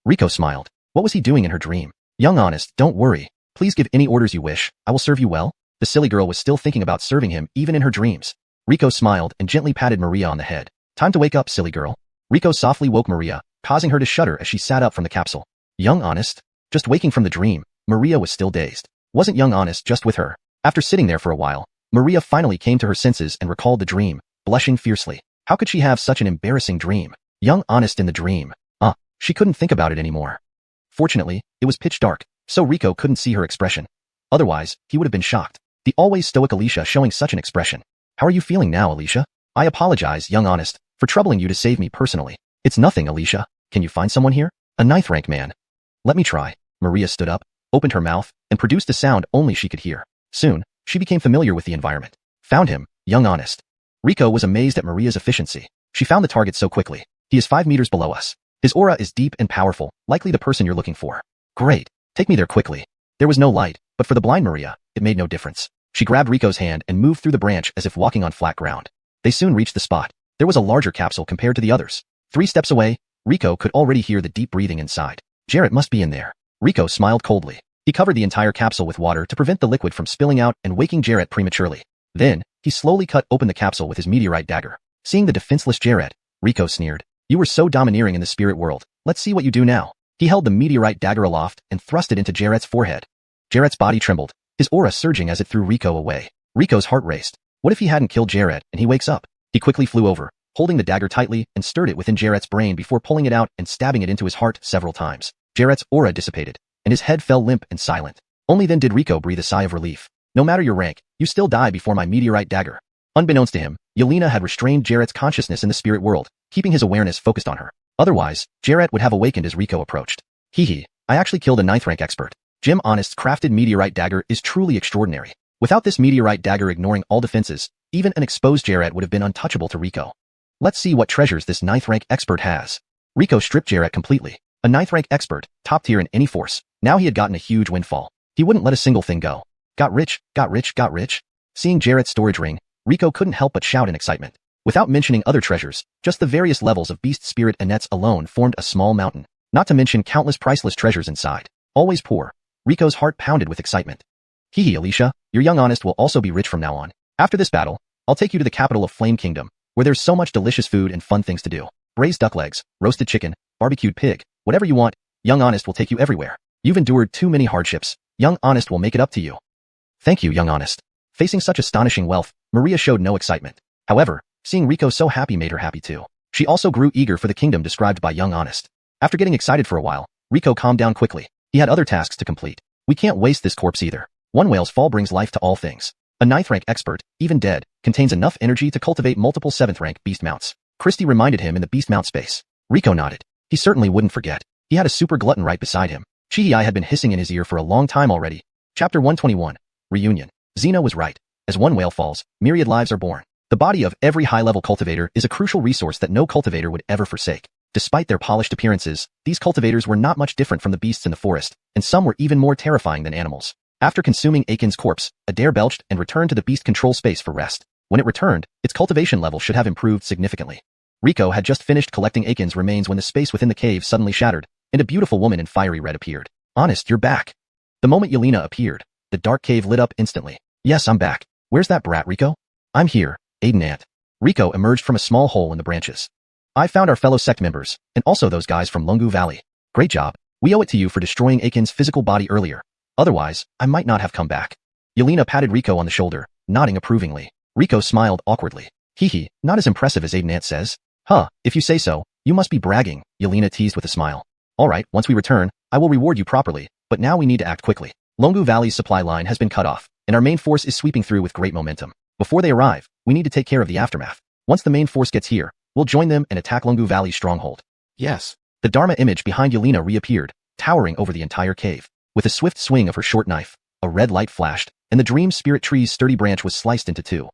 Rico smiled. What was he doing in her dream? Young honest, don't worry. Please give any orders you wish. I will serve you well. The silly girl was still thinking about serving him even in her dreams. Rico smiled and gently patted Maria on the head. Time to wake up, silly girl. Rico softly woke Maria, causing her to shudder as she sat up from the capsule. Young honest? Just waking from the dream, Maria was still dazed. Wasn't young honest just with her? After sitting there for a while, Maria finally came to her senses and recalled the dream, blushing fiercely. How could she have such an embarrassing dream? Young honest in the dream. She couldn't think about it anymore. Fortunately, it was pitch dark, so Rico couldn't see her expression. Otherwise, he would have been shocked. The always stoic Alicia showing such an expression. How are you feeling now, Alicia? I apologize, young honest, for troubling you to save me personally. It's nothing, Alicia. Can you find someone here? A ninth rank man. Let me try. Maria stood up, opened her mouth, and produced a sound only she could hear. Soon, she became familiar with the environment. Found him, young honest. Rico was amazed at Maria's efficiency. She found the target so quickly. He is 5 meters below us. His aura is deep and powerful, likely the person you're looking for. Great. Take me there quickly. There was no light, but for the blind Maria, it made no difference. She grabbed Rico's hand and moved through the branch as if walking on flat ground. They soon reached the spot. There was a larger capsule compared to the others. 3 steps away, Rico could already hear the deep breathing inside. Jarrett must be in there. Rico smiled coldly. He covered the entire capsule with water to prevent the liquid from spilling out and waking Jarrett prematurely. Then, he slowly cut open the capsule with his meteorite dagger. Seeing the defenseless Jarrett, Rico sneered. You were so domineering in the spirit world. Let's see what you do now. He held the meteorite dagger aloft and thrust it into Jarrett's forehead. Jarrett's body trembled, his aura surging as it threw Rico away. Rico's heart raced. What if he hadn't killed Jarrett and he wakes up? He quickly flew over, holding the dagger tightly and stirred it within Jarrett's brain before pulling it out and stabbing it into his heart several times. Jarrett's aura dissipated, and his head fell limp and silent. Only then did Rico breathe a sigh of relief. No matter your rank, you still die before my meteorite dagger. Unbeknownst to him, Yelena had restrained Jarrett's consciousness in the spirit world, keeping his awareness focused on her. Otherwise, Jarrett would have awakened as Rico approached. Hee hee, I actually killed a 9th rank expert. Jim Honest's crafted meteorite dagger is truly extraordinary. Without this meteorite dagger ignoring all defenses, even an exposed Jarret would have been untouchable to Rico. Let's see what treasures this 9th rank expert has. Rico stripped Jarret completely. A 9th rank expert, top tier in any force. Now he had gotten a huge windfall. He wouldn't let a single thing go. Got rich, got rich, got rich. Seeing Jarret's storage ring, Rico couldn't help but shout in excitement. Without mentioning other treasures, just the various levels of Beast Spirit Annets alone formed a small mountain. Not to mention countless priceless treasures inside. Always poor. Rico's heart pounded with excitement. Hee hee, Alicia, your young honest will also be rich from now on. After this battle, I'll take you to the capital of Flame Kingdom, where there's so much delicious food and fun things to do. Braised duck legs, roasted chicken, barbecued pig, whatever you want, young honest will take you everywhere. You've endured too many hardships. Young honest will make it up to you. Thank you, young honest. Facing such astonishing wealth, Maria showed no excitement. However, seeing Rico so happy made her happy too. She also grew eager for the kingdom described by young honest. After getting excited for a while, Rico calmed down quickly. He had other tasks to complete. We can't waste this corpse either. One whale's fall brings life to all things. A 9th rank expert, even dead, contains enough energy to cultivate multiple 7th rank beast mounts. Christy reminded him in the beast mount space. Rico nodded. He certainly wouldn't forget. He had a super glutton right beside him. Chihei had been hissing in his ear for a long time already. Chapter 121. Reunion. Xena was right. As one whale falls, myriad lives are born. The body of every high-level cultivator is a crucial resource that no cultivator would ever forsake. Despite their polished appearances, these cultivators were not much different from the beasts in the forest, and some were even more terrifying than animals. After consuming Aiken's corpse, Adair belched and returned to the beast control space for rest. When it returned, its cultivation level should have improved significantly. Rico had just finished collecting Aiken's remains when the space within the cave suddenly shattered, and a beautiful woman in fiery red appeared. Honest, you're back. The moment Yelena appeared, the dark cave lit up instantly. Yes, I'm back. Where's that brat, Rico? I'm here, Aiden Ant. Rico emerged from a small hole in the branches. I found our fellow sect members, and also those guys from Lungu Valley. Great job. We owe it to you for destroying Aiken's physical body earlier. Otherwise, I might not have come back. Yelena patted Rico on the shoulder, nodding approvingly. Rico smiled awkwardly. Hee hee, not as impressive as Aiden Ant says. Huh, if you say so, you must be bragging, Yelena teased with a smile. Alright, once we return, I will reward you properly, but now we need to act quickly. Lungu Valley's supply line has been cut off, and our main force is sweeping through with great momentum. Before they arrive, we need to take care of the aftermath. Once the main force gets here, we'll join them and attack Lungu Valley's stronghold. Yes. The Dharma image behind Yelena reappeared, towering over the entire cave. With a swift swing of her short knife, a red light flashed, and the Dream Spirit Tree's sturdy branch was sliced into two.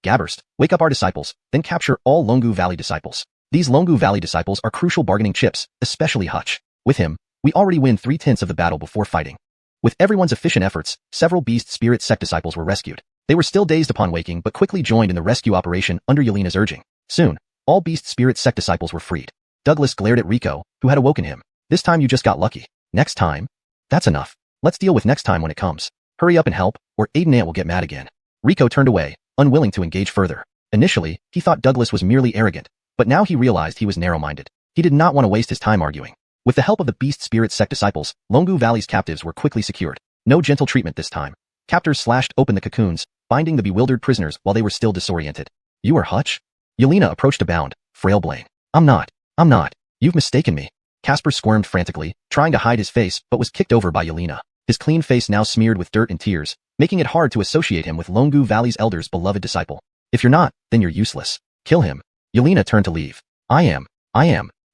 Gabberst, wake up our disciples, then capture all Lungu Valley disciples. These Lungu Valley disciples are crucial bargaining chips, especially Hutch. With him, we already win 3/10 of the battle before fighting. With everyone's efficient efforts, several Beast Spirit Sect disciples were rescued. They were still dazed upon waking but quickly joined in the rescue operation under Yelena's urging. Soon, all Beast Spirit Sect disciples were freed. Douglas glared at Rico, who had awoken him. This time you just got lucky. Next time? That's enough. Let's deal with next time when it comes. Hurry up and help, or Aiden Ant will get mad again. Rico turned away, unwilling to engage further. Initially, he thought Douglas was merely arrogant, but now he realized he was narrow-minded. He did not want to waste his time arguing. With the help of the Beast Spirit Sect disciples, Lungu Valley's captives were quickly secured. No gentle treatment this time. Captors slashed open the cocoons, binding the bewildered prisoners while they were still disoriented. You are Hutch? Yelena approached a bound, frail Blaine. I'm not. You've mistaken me. Casper squirmed frantically, trying to hide his face, but was kicked over by Yelena. His clean face now smeared with dirt and tears, making it hard to associate him with Lungu Valley's elder's beloved disciple. If you're not, then you're useless. Kill him. Yelena turned to leave. I'm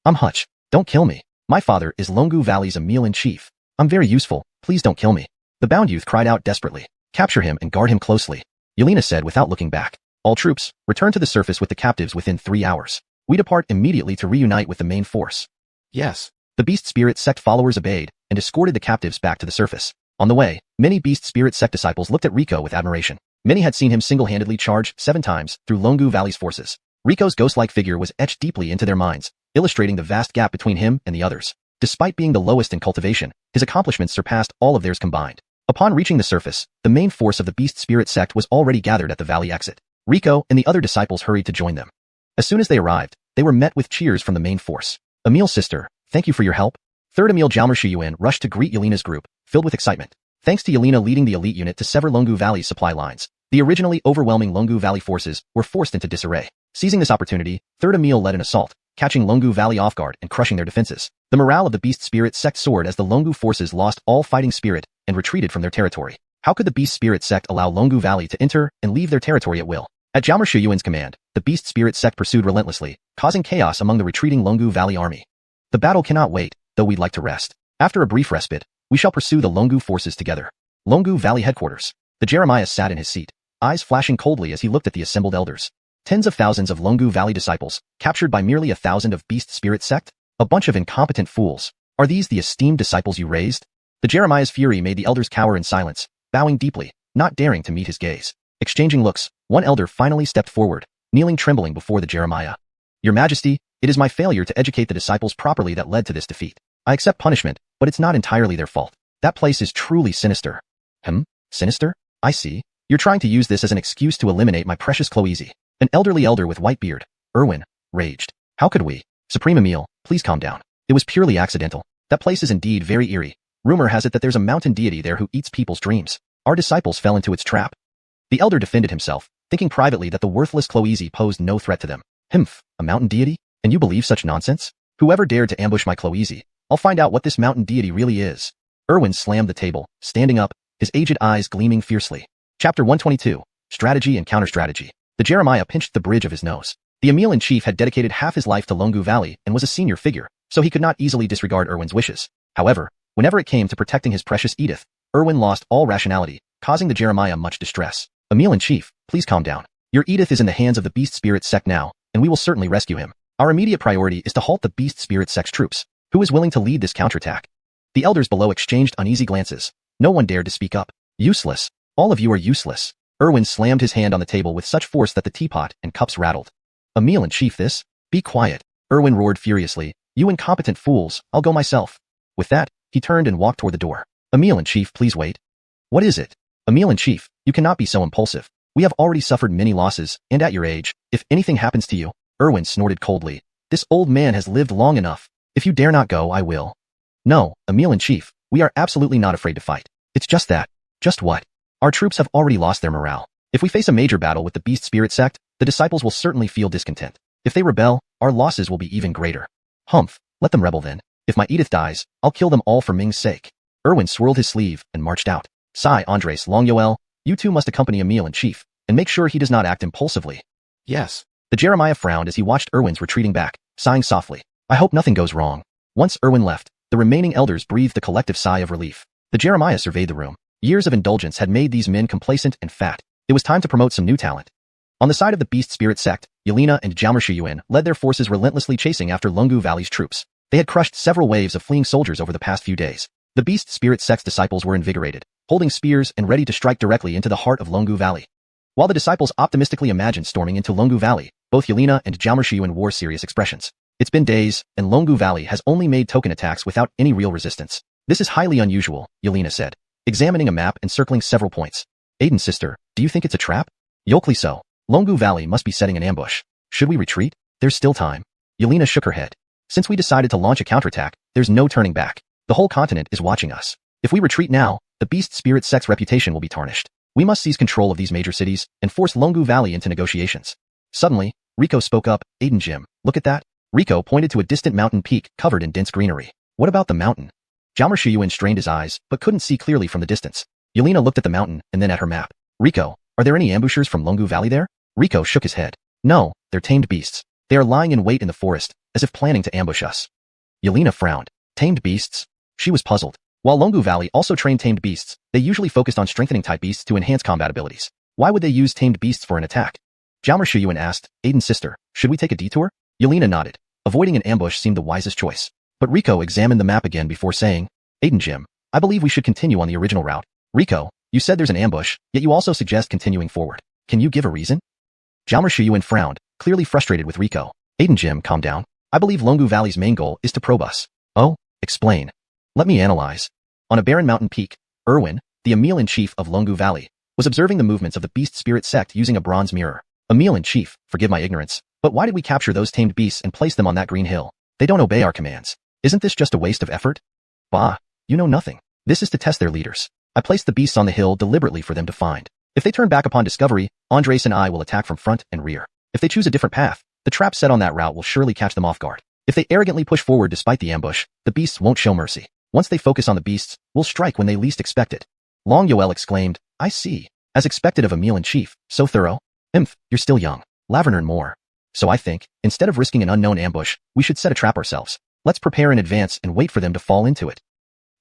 Hutch. Don't kill me. My father is Lungu Valley's Emil-in-Chief. I'm very useful, please don't kill me. The bound youth cried out desperately. Capture him and guard him closely. Yelena said without looking back. All troops, return to the surface with the captives within 3 hours. We depart immediately to reunite with the main force. Yes. The Beast Spirit Sect followers obeyed, and escorted the captives back to the surface. On the way, many Beast Spirit Sect disciples looked at Rico with admiration. Many had seen him single-handedly charge 7 times through Lungu Valley's forces. Rico's ghost-like figure was etched deeply into their minds, illustrating the vast gap between him and the others. Despite being the lowest in cultivation, his accomplishments surpassed all of theirs combined. Upon reaching the surface, the main force of the Beast Spirit Sect was already gathered at the valley exit. Rico and the other disciples hurried to join them. As soon as they arrived, they were met with cheers from the main force. Emil's sister, thank you for your help. Third Emil Xuanhuan rushed to greet Yelena's group, filled with excitement. Thanks to Yelena leading the elite unit to sever Lungu Valley's supply lines, the originally overwhelming Lungu Valley forces were forced into disarray. Seizing this opportunity, Third Emil led an assault, catching Lungu Valley off guard and crushing their defenses. The morale of the Beast Spirit Sect soared as the Lungu forces lost all fighting spirit and retreated from their territory. How could the Beast Spirit Sect allow Lungu Valley to enter and leave their territory at will? At Xuanhuan's command, the Beast Spirit Sect pursued relentlessly, causing chaos among the retreating Lungu Valley army. The battle cannot wait, though we'd like to rest. After a brief respite, we shall pursue the Longu forces together. Longu Valley headquarters. The Jeremiah sat in his seat, eyes flashing coldly as he looked at the assembled elders. Tens of thousands of Longu Valley disciples, captured by merely 1,000 of Beast Spirit Sect? A bunch of incompetent fools. Are these the esteemed disciples you raised? The Jeremiah's fury made the elders cower in silence, bowing deeply, not daring to meet his gaze. Exchanging looks, one elder finally stepped forward, kneeling trembling before the Jeremiah. Your Majesty, it is my failure to educate the disciples properly that led to this defeat. I accept punishment, but it's not entirely their fault. That place is truly sinister. Sinister? I see. You're trying to use this as an excuse to eliminate my precious Chloe. An elderly elder with white beard, Erwin, raged. How could we? Supreme Emil, please calm down. It was purely accidental. That place is indeed very eerie. Rumor has it that there's a mountain deity there who eats people's dreams. Our disciples fell into its trap. The elder defended himself, thinking privately that the worthless Chloe posed no threat to them. A mountain deity? And you believe such nonsense? Whoever dared to ambush my Chloe, I'll find out what this mountain deity really is. Erwin slammed the table, standing up, his aged eyes gleaming fiercely. Chapter 122, Strategy and Counter-Strategy. The Jeremiah pinched the bridge of his nose. The Emil-in-Chief had dedicated half his life to Longu Valley and was a senior figure, so he could not easily disregard Erwin's wishes. However, whenever it came to protecting his precious Edith, Erwin lost all rationality, causing the Jeremiah much distress. Emil-in-Chief, please calm down. Your Edith is in the hands of the Beast Spirit Sect now, and we will certainly rescue him. Our immediate priority is to halt the Beast Spirit Sect's troops. Who is willing to lead this counterattack? The elders below exchanged uneasy glances. No one dared to speak up. Useless. All of you are useless. Erwin slammed his hand on the table with such force that the teapot and cups rattled. Emil-in-Chief, this? Be quiet. Erwin roared furiously. You incompetent fools, I'll go myself. With that, he turned and walked toward the door. Emil-in-Chief, please wait. What is it? Emil-in-Chief, you cannot be so impulsive. We have already suffered many losses, and at your age, if anything happens to you, Erwin snorted coldly. This old man has lived long enough. If you dare not go, I will. No, Emil-in-Chief, we are absolutely not afraid to fight. It's just that. Just what? Our troops have already lost their morale. If we face a major battle with the Beast Spirit Sect, the disciples will certainly feel discontent. If they rebel, our losses will be even greater. Let them rebel then. If my Edith dies, I'll kill them all for Ming's sake. Erwin swirled his sleeve and marched out. Andres Longueuil, you two must accompany Emil-in-Chief, and make sure he does not act impulsively. Yes. The Jeremiah frowned as he watched Erwin's retreating back, sighing softly. I hope nothing goes wrong. Once Erwin left, the remaining elders breathed a collective sigh of relief. The Jeremiah surveyed the room. Years of indulgence had made these men complacent and fat. It was time to promote some new talent. On the side of the Beast Spirit Sect, Yelena and Xuanhuan led their forces relentlessly chasing after Longu Valley's troops. They had crushed several waves of fleeing soldiers over the past few days. The Beast Spirit Sect's disciples were invigorated, holding spears and ready to strike directly into the heart of Longu Valley. While the disciples optimistically imagined storming into Longu Valley, both Yelena and Xuanhuan wore serious expressions. It's been days, and Longu Valley has only made token attacks without any real resistance. This is highly unusual, Yelena said, examining a map and circling several points. Aiden, sister, do you think it's a trap? Yokely so. Longu Valley must be setting an ambush. Should we retreat? There's still time. Yelena shook her head. Since we decided to launch a counterattack, there's no turning back. The whole continent is watching us. If we retreat now, the Beast Spirit Sect's reputation will be tarnished. We must seize control of these major cities and force Longu Valley into negotiations. Suddenly, Rico spoke up. Aiden, Jim, look at that. Rico pointed to a distant mountain peak covered in dense greenery. What about the mountain? Xuanhuan strained his eyes, but couldn't see clearly from the distance. Yelena looked at the mountain and then at her map. Rico, are there any ambushers from Longu Valley there? Rico shook his head. No, they're tamed beasts. They are lying in wait in the forest, as if planning to ambush us. Yelena frowned. Tamed beasts? She was puzzled. While Longu Valley also trained tamed beasts, they usually focused on strengthening type beasts to enhance combat abilities. Why would they use tamed beasts for an attack? Xuanhuan asked, Aiden's sister, should we take a detour? Yelena nodded. Avoiding an ambush seemed the wisest choice. But Rico examined the map again before saying, Aiden, Jim, I believe we should continue on the original route. Rico, you said there's an ambush, yet you also suggest continuing forward. Can you give a reason? Xuanhuan frowned, clearly frustrated with Rico. Aiden, Jim, calm down. I believe Longu Valley's main goal is to probe us. Oh, explain. Let me analyze. On a barren mountain peak, Erwin, the Emil-in-Chief of Longu Valley, was observing the movements of the Beast Spirit Sect using a bronze mirror. Emil-in-Chief, forgive my ignorance, but why did we capture those tamed beasts and place them on that green hill? They don't obey our commands. Isn't this just a waste of effort? Bah, you know nothing. This is to test their leaders. I placed the beasts on the hill deliberately for them to find. If they turn back upon discovery, Andres and I will attack from front and rear. If they choose a different path, the trap set on that route will surely catch them off guard. If they arrogantly push forward despite the ambush, the beasts won't show mercy. Once they focus on the beasts, we'll strike when they least expect it. Longueuil exclaimed, I see. As expected of Emil-in-Chief, so thorough. You're still young. Laverner more. So I think, instead of risking an unknown ambush, we should set a trap ourselves. Let's prepare in advance and wait for them to fall into it.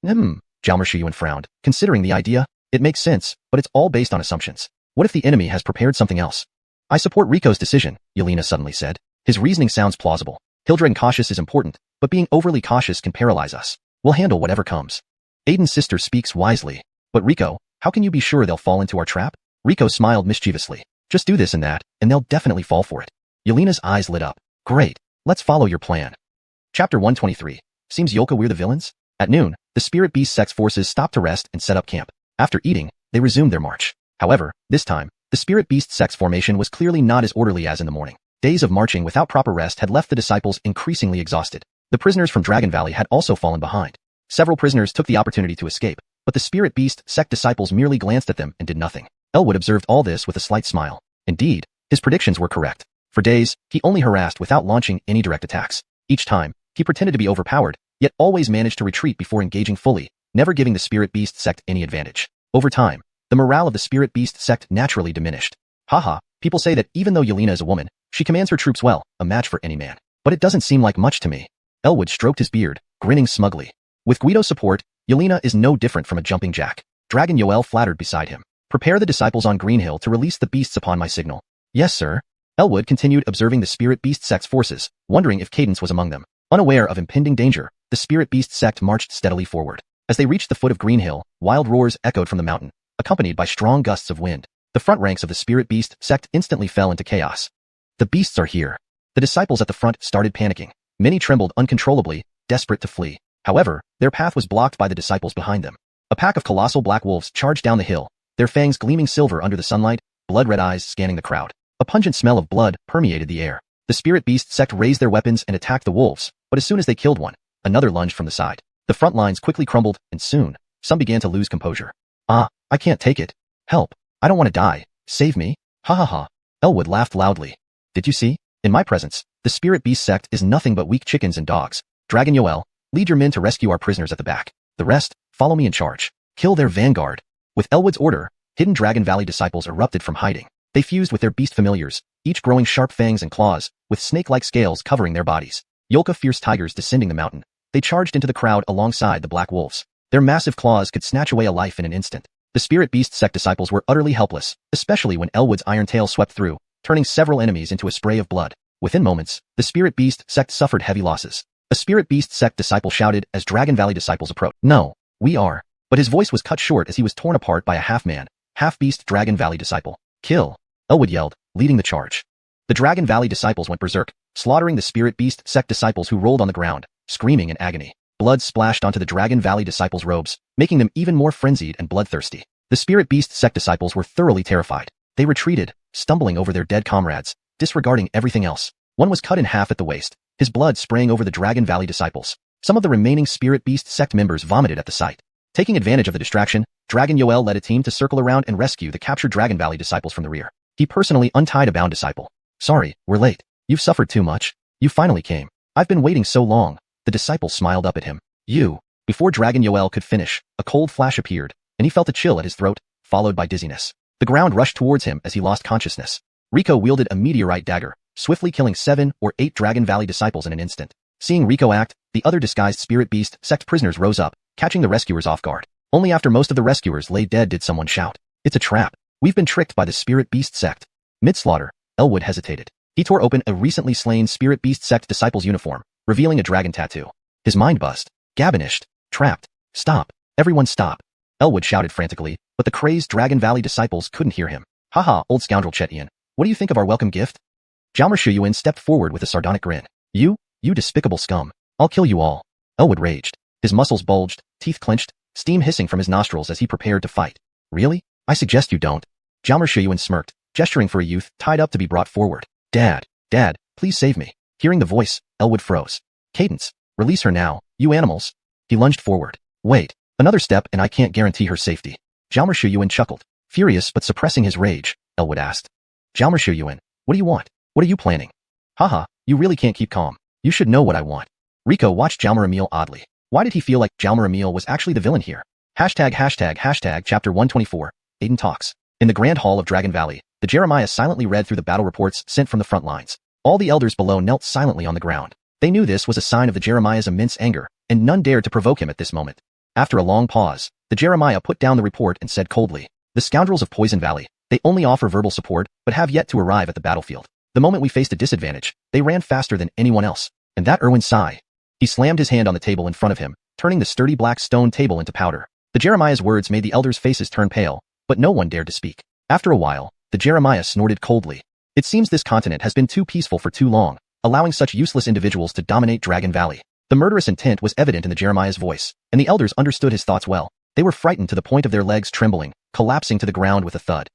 Zhao Shiyuan frowned. Considering the idea, it makes sense, but it's all based on assumptions. What if the enemy has prepared something else? I support Rico's decision, Yelena suddenly said. His reasoning sounds plausible. Hildred cautious is important, but being overly cautious can paralyze us. We'll handle whatever comes. Aiden's sister speaks wisely. But Rico, how can you be sure they'll fall into our trap? Rico smiled mischievously. Just do this and that, and they'll definitely fall for it. Yelena's eyes lit up. Great. Let's follow your plan. Chapter 123. Seems Yolka we're the villains? At noon, the Spirit Beast Sect's forces stopped to rest and set up camp. After eating, they resumed their march. However, this time, the Spirit Beast Sect's formation was clearly not as orderly as in the morning. Days of marching without proper rest had left the disciples increasingly exhausted. The prisoners from Dragon Valley had also fallen behind. Several prisoners took the opportunity to escape, but the Spirit Beast Sect disciples merely glanced at them and did nothing. Elwood observed all this with a slight smile. Indeed, his predictions were correct. For days, he only harassed without launching any direct attacks. Each time, he pretended to be overpowered, yet always managed to retreat before engaging fully, never giving the Spirit Beast Sect any advantage. Over time, the morale of the Spirit Beast Sect naturally diminished. Haha, people say that even though Yelena is a woman, she commands her troops well, a match for any man. But it doesn't seem like much to me. Elwood stroked his beard, grinning smugly. With Guido's support, Yelena is no different from a jumping jack. Dragon Yoel flattered beside him. Prepare the disciples on Green Hill to release the beasts upon my signal. Yes, sir. Elwood continued observing the Spirit Beast Sect's forces, wondering if Cadence was among them. Unaware of impending danger, the Spirit Beast Sect marched steadily forward. As they reached the foot of Green Hill, wild roars echoed from the mountain, accompanied by strong gusts of wind. The front ranks of the Spirit Beast Sect instantly fell into chaos. The beasts are here. The disciples at the front started panicking. Many trembled uncontrollably, desperate to flee. However, their path was blocked by the disciples behind them. A pack of colossal black wolves charged down the hill, their fangs gleaming silver under the sunlight, blood-red eyes scanning the crowd. A pungent smell of blood permeated the air. The Spirit Beast Sect raised their weapons and attacked the wolves, but as soon as they killed one, another lunged from the side. The front lines quickly crumbled, and soon, some began to lose composure. I can't take it. Help. I don't want to die. Save me. Ha ha ha. Elwood laughed loudly. Did you see? In my presence, the Spirit Beast Sect is nothing but weak chickens and dogs. Dragon Yoel, lead your men to rescue our prisoners at the back. The rest, follow me in charge. Kill their vanguard. With Elwood's order, hidden Dragon Valley disciples erupted from hiding. They fused with their beast familiars, each growing sharp fangs and claws, with snake-like scales covering their bodies. Yolka fierce tigers descending the mountain. They charged into the crowd alongside the black wolves. Their massive claws could snatch away a life in an instant. The Spirit Beast Sect disciples were utterly helpless, especially when Elwood's iron tail swept through, turning several enemies into a spray of blood. Within moments, the Spirit Beast Sect suffered heavy losses. A Spirit Beast Sect disciple shouted as Dragon Valley disciples approached. No, we are. But his voice was cut short as he was torn apart by a half-man, half-beast Dragon Valley disciple. Kill! Elwood yelled, leading the charge. The Dragon Valley disciples went berserk, slaughtering the Spirit Beast Sect disciples who rolled on the ground, screaming in agony. Blood splashed onto the Dragon Valley disciples' robes, making them even more frenzied and bloodthirsty. The Spirit Beast Sect disciples were thoroughly terrified. They retreated, stumbling over their dead comrades, disregarding everything else. One was cut in half at the waist, his blood spraying over the Dragon Valley disciples. Some of the remaining Spirit Beast Sect members vomited at the sight. Taking advantage of the distraction, Dragon Yoel led a team to circle around and rescue the captured Dragon Valley disciples from the rear. He personally untied a bound disciple. Sorry, we're late. You've suffered too much. You finally came. I've been waiting so long. The disciple smiled up at him. You. Before Dragon Yoel could finish, a cold flash appeared, and he felt a chill at his throat, followed by dizziness. The ground rushed towards him as he lost consciousness. Rico wielded a meteorite dagger, swiftly killing 7 or 8 Dragon Valley disciples in an instant. Seeing Rico act, the other disguised Spirit Beast Sect prisoners rose up, catching the rescuers off guard. Only after most of the rescuers lay dead did someone shout, "It's a trap. We've been tricked by the Spirit Beast Sect." Mid-slaughter, Elwood hesitated. He tore open a recently slain Spirit Beast Sect disciple's uniform, revealing a dragon tattoo. His mind buzzed. Gabinished. Trapped. Stop. Everyone stop. Elwood shouted frantically, but the crazed Dragon Valley disciples couldn't hear him. Haha, old scoundrel Chetian. What do you think of our welcome gift? Zhao Shiyuan stepped forward with a sardonic grin. You despicable scum. I'll kill you all. Elwood raged. His muscles bulged, teeth clenched, steam hissing from his nostrils as he prepared to fight. Really? I suggest you don't. Zhao Shiyuan smirked, gesturing for a youth tied up to be brought forward. Dad, please save me. Hearing the voice, Elwood froze. Cadence, release her now, you animals. He lunged forward. Wait, another step and I can't guarantee her safety. Zhao Shiyuan chuckled. Furious but suppressing his rage, Elwood asked. Zhao Shiyuan, what do you want? What are you planning? Haha, you really can't keep calm. You should know what I want. Rico watched Jalmar Emil oddly. Why did he feel like Jalmar Emil was actually the villain here? Hashtag chapter 124, Aiden talks. In the Grand Hall of Dragon Valley, the Jeremiah silently read through the battle reports sent from the front lines. All the elders below knelt silently on the ground. They knew this was a sign of the Jeremiah's immense anger, and none dared to provoke him at this moment. After a long pause, the Jeremiah put down the report and said coldly, "The scoundrels of Poison Valley, they only offer verbal support but have yet to arrive at the battlefield. The moment we faced a disadvantage, they ran faster than anyone else. And that Erwin sigh." He slammed his hand on the table in front of him, turning the sturdy black stone table into powder. The Jeremiah's words made the elders' faces turn pale, but no one dared to speak. After a while, the Jeremiah snorted coldly. It seems this continent has been too peaceful for too long, allowing such useless individuals to dominate Dragon Valley. The murderous intent was evident in the Jeremiah's voice, and the elders understood his thoughts well. They were frightened to the point of their legs trembling, collapsing to the ground with a thud.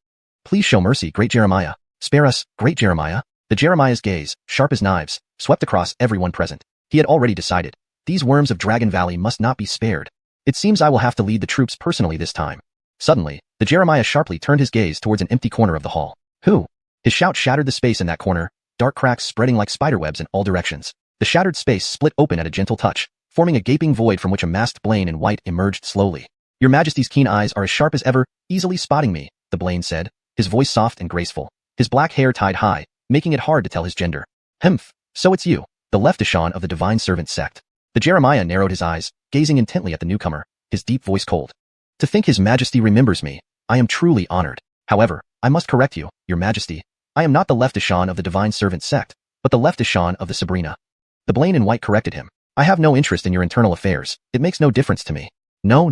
"Please show mercy, great Jeremiah. Spare us, great Jeremiah." The Jeremiah's gaze, sharp as knives, swept across everyone present. He had already decided. These worms of Dragon Valley must not be spared. It seems I will have to lead the troops personally this time. Suddenly, the Jeremiah sharply turned his gaze towards an empty corner of the hall. "Who?" His shout shattered the space in that corner, dark cracks spreading like spiderwebs in all directions. The shattered space split open at a gentle touch, forming a gaping void from which a masked Blaine in white emerged slowly. "Your Majesty's keen eyes are as sharp as ever, easily spotting me," the Blaine said, his voice soft and graceful, his black hair tied high, making it hard to tell his gender. "Humph, so it's you, the Leftishon of the Divine Servant Sect." The Jeremiah narrowed his eyes, gazing intently at the newcomer, his deep voice cold. "To think His Majesty remembers me, I am truly honored. However, I must correct you, Your Majesty. I am not the Leftishon of the Divine Servant Sect, but the Leftishon of the Sabrina." The Blaine in white corrected him. "I have no interest in your internal affairs. It makes no difference to me." No.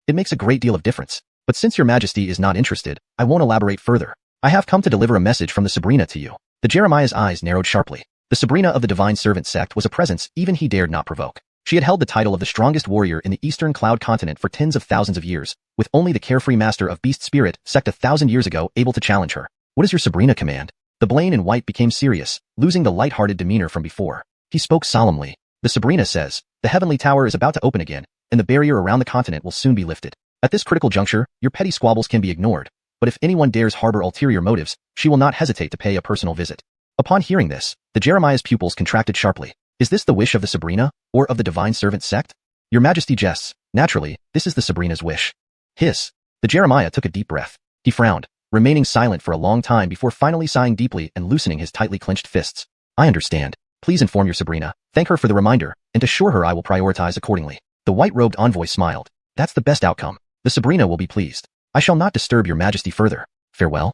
It makes a great deal of difference. But since Your Majesty is not interested, I won't elaborate further. I have come to deliver a message from the Sabrina to you." The Jeremiah's eyes narrowed sharply. The Sabrina of the Divine Servant Sect was a presence even he dared not provoke. She had held the title of the strongest warrior in the Eastern Cloud Continent for tens of thousands of years, with only the carefree master of Beast Spirit Sect 1,000 years ago able to challenge her. "What does your Sabrina command?" The Blaine in white became serious, losing the light-hearted demeanor from before. He spoke solemnly. "The Sabrina says, the Heavenly Tower is about to open again, and the barrier around the continent will soon be lifted. At this critical juncture, your petty squabbles can be ignored, but if anyone dares harbor ulterior motives, she will not hesitate to pay a personal visit." Upon hearing this, the Jeremiah's pupils contracted sharply. Is this the wish of the Sabrina, or of the Divine Servant Sect? Your Majesty jests. Naturally, this is the Sabrina's wish. Hiss. The Jeremiah took a deep breath. He frowned, remaining silent for a long time before finally sighing deeply and loosening his tightly clenched fists. "I understand. Please inform your Sabrina, thank her for the reminder, and assure her I will prioritize accordingly." The white-robed envoy smiled. "That's the best outcome. The Sabrina will be pleased. I shall not disturb your Majesty further. Farewell."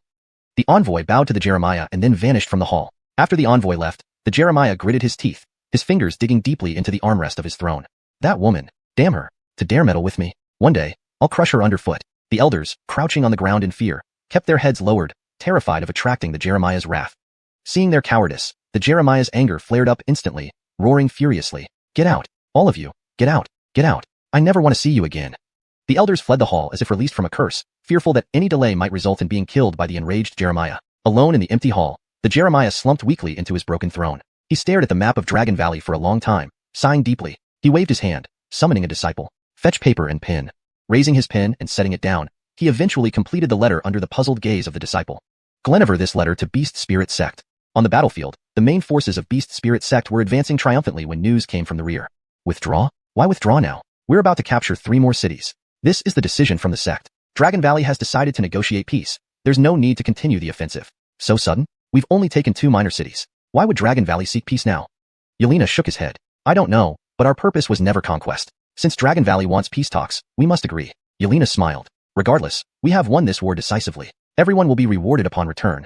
The envoy bowed to the Jeremiah and then vanished from the hall. After the envoy left, the Jeremiah gritted his teeth, his fingers digging deeply into the armrest of his throne. That woman, damn her, to dare meddle with me. One day, I'll crush her underfoot. The elders, crouching on the ground in fear, kept their heads lowered, terrified of attracting the Jeremiah's wrath. Seeing their cowardice, the Jeremiah's anger flared up instantly, roaring furiously. "Get out, all of you, get out, get out. I never want to see you again." The elders fled the hall as if released from a curse, fearful that any delay might result in being killed by the enraged Jeremiah. Alone in the empty hall, the Jeremiah slumped weakly into his broken throne. He stared at the map of Dragon Valley for a long time, sighing deeply. He waved his hand, summoning a disciple. "Fetch paper and pen." Raising his pen and setting it down, he eventually completed the letter under the puzzled gaze of the disciple. Glenivre this letter to Beast Spirit Sect. On the battlefield, the main forces of Beast Spirit Sect were advancing triumphantly when news came from the rear. Withdraw? Why withdraw now? We're about to capture 3 more cities. This is the decision from the sect. Dragon Valley has decided to negotiate peace. There's no need to continue the offensive. So sudden? We've only taken 2 minor cities. Why would Dragon Valley seek peace now? Yelena shook his head. "I don't know, but our purpose was never conquest. Since Dragon Valley wants peace talks, we must agree." Yelena smiled. "Regardless, we have won this war decisively. Everyone will be rewarded upon return."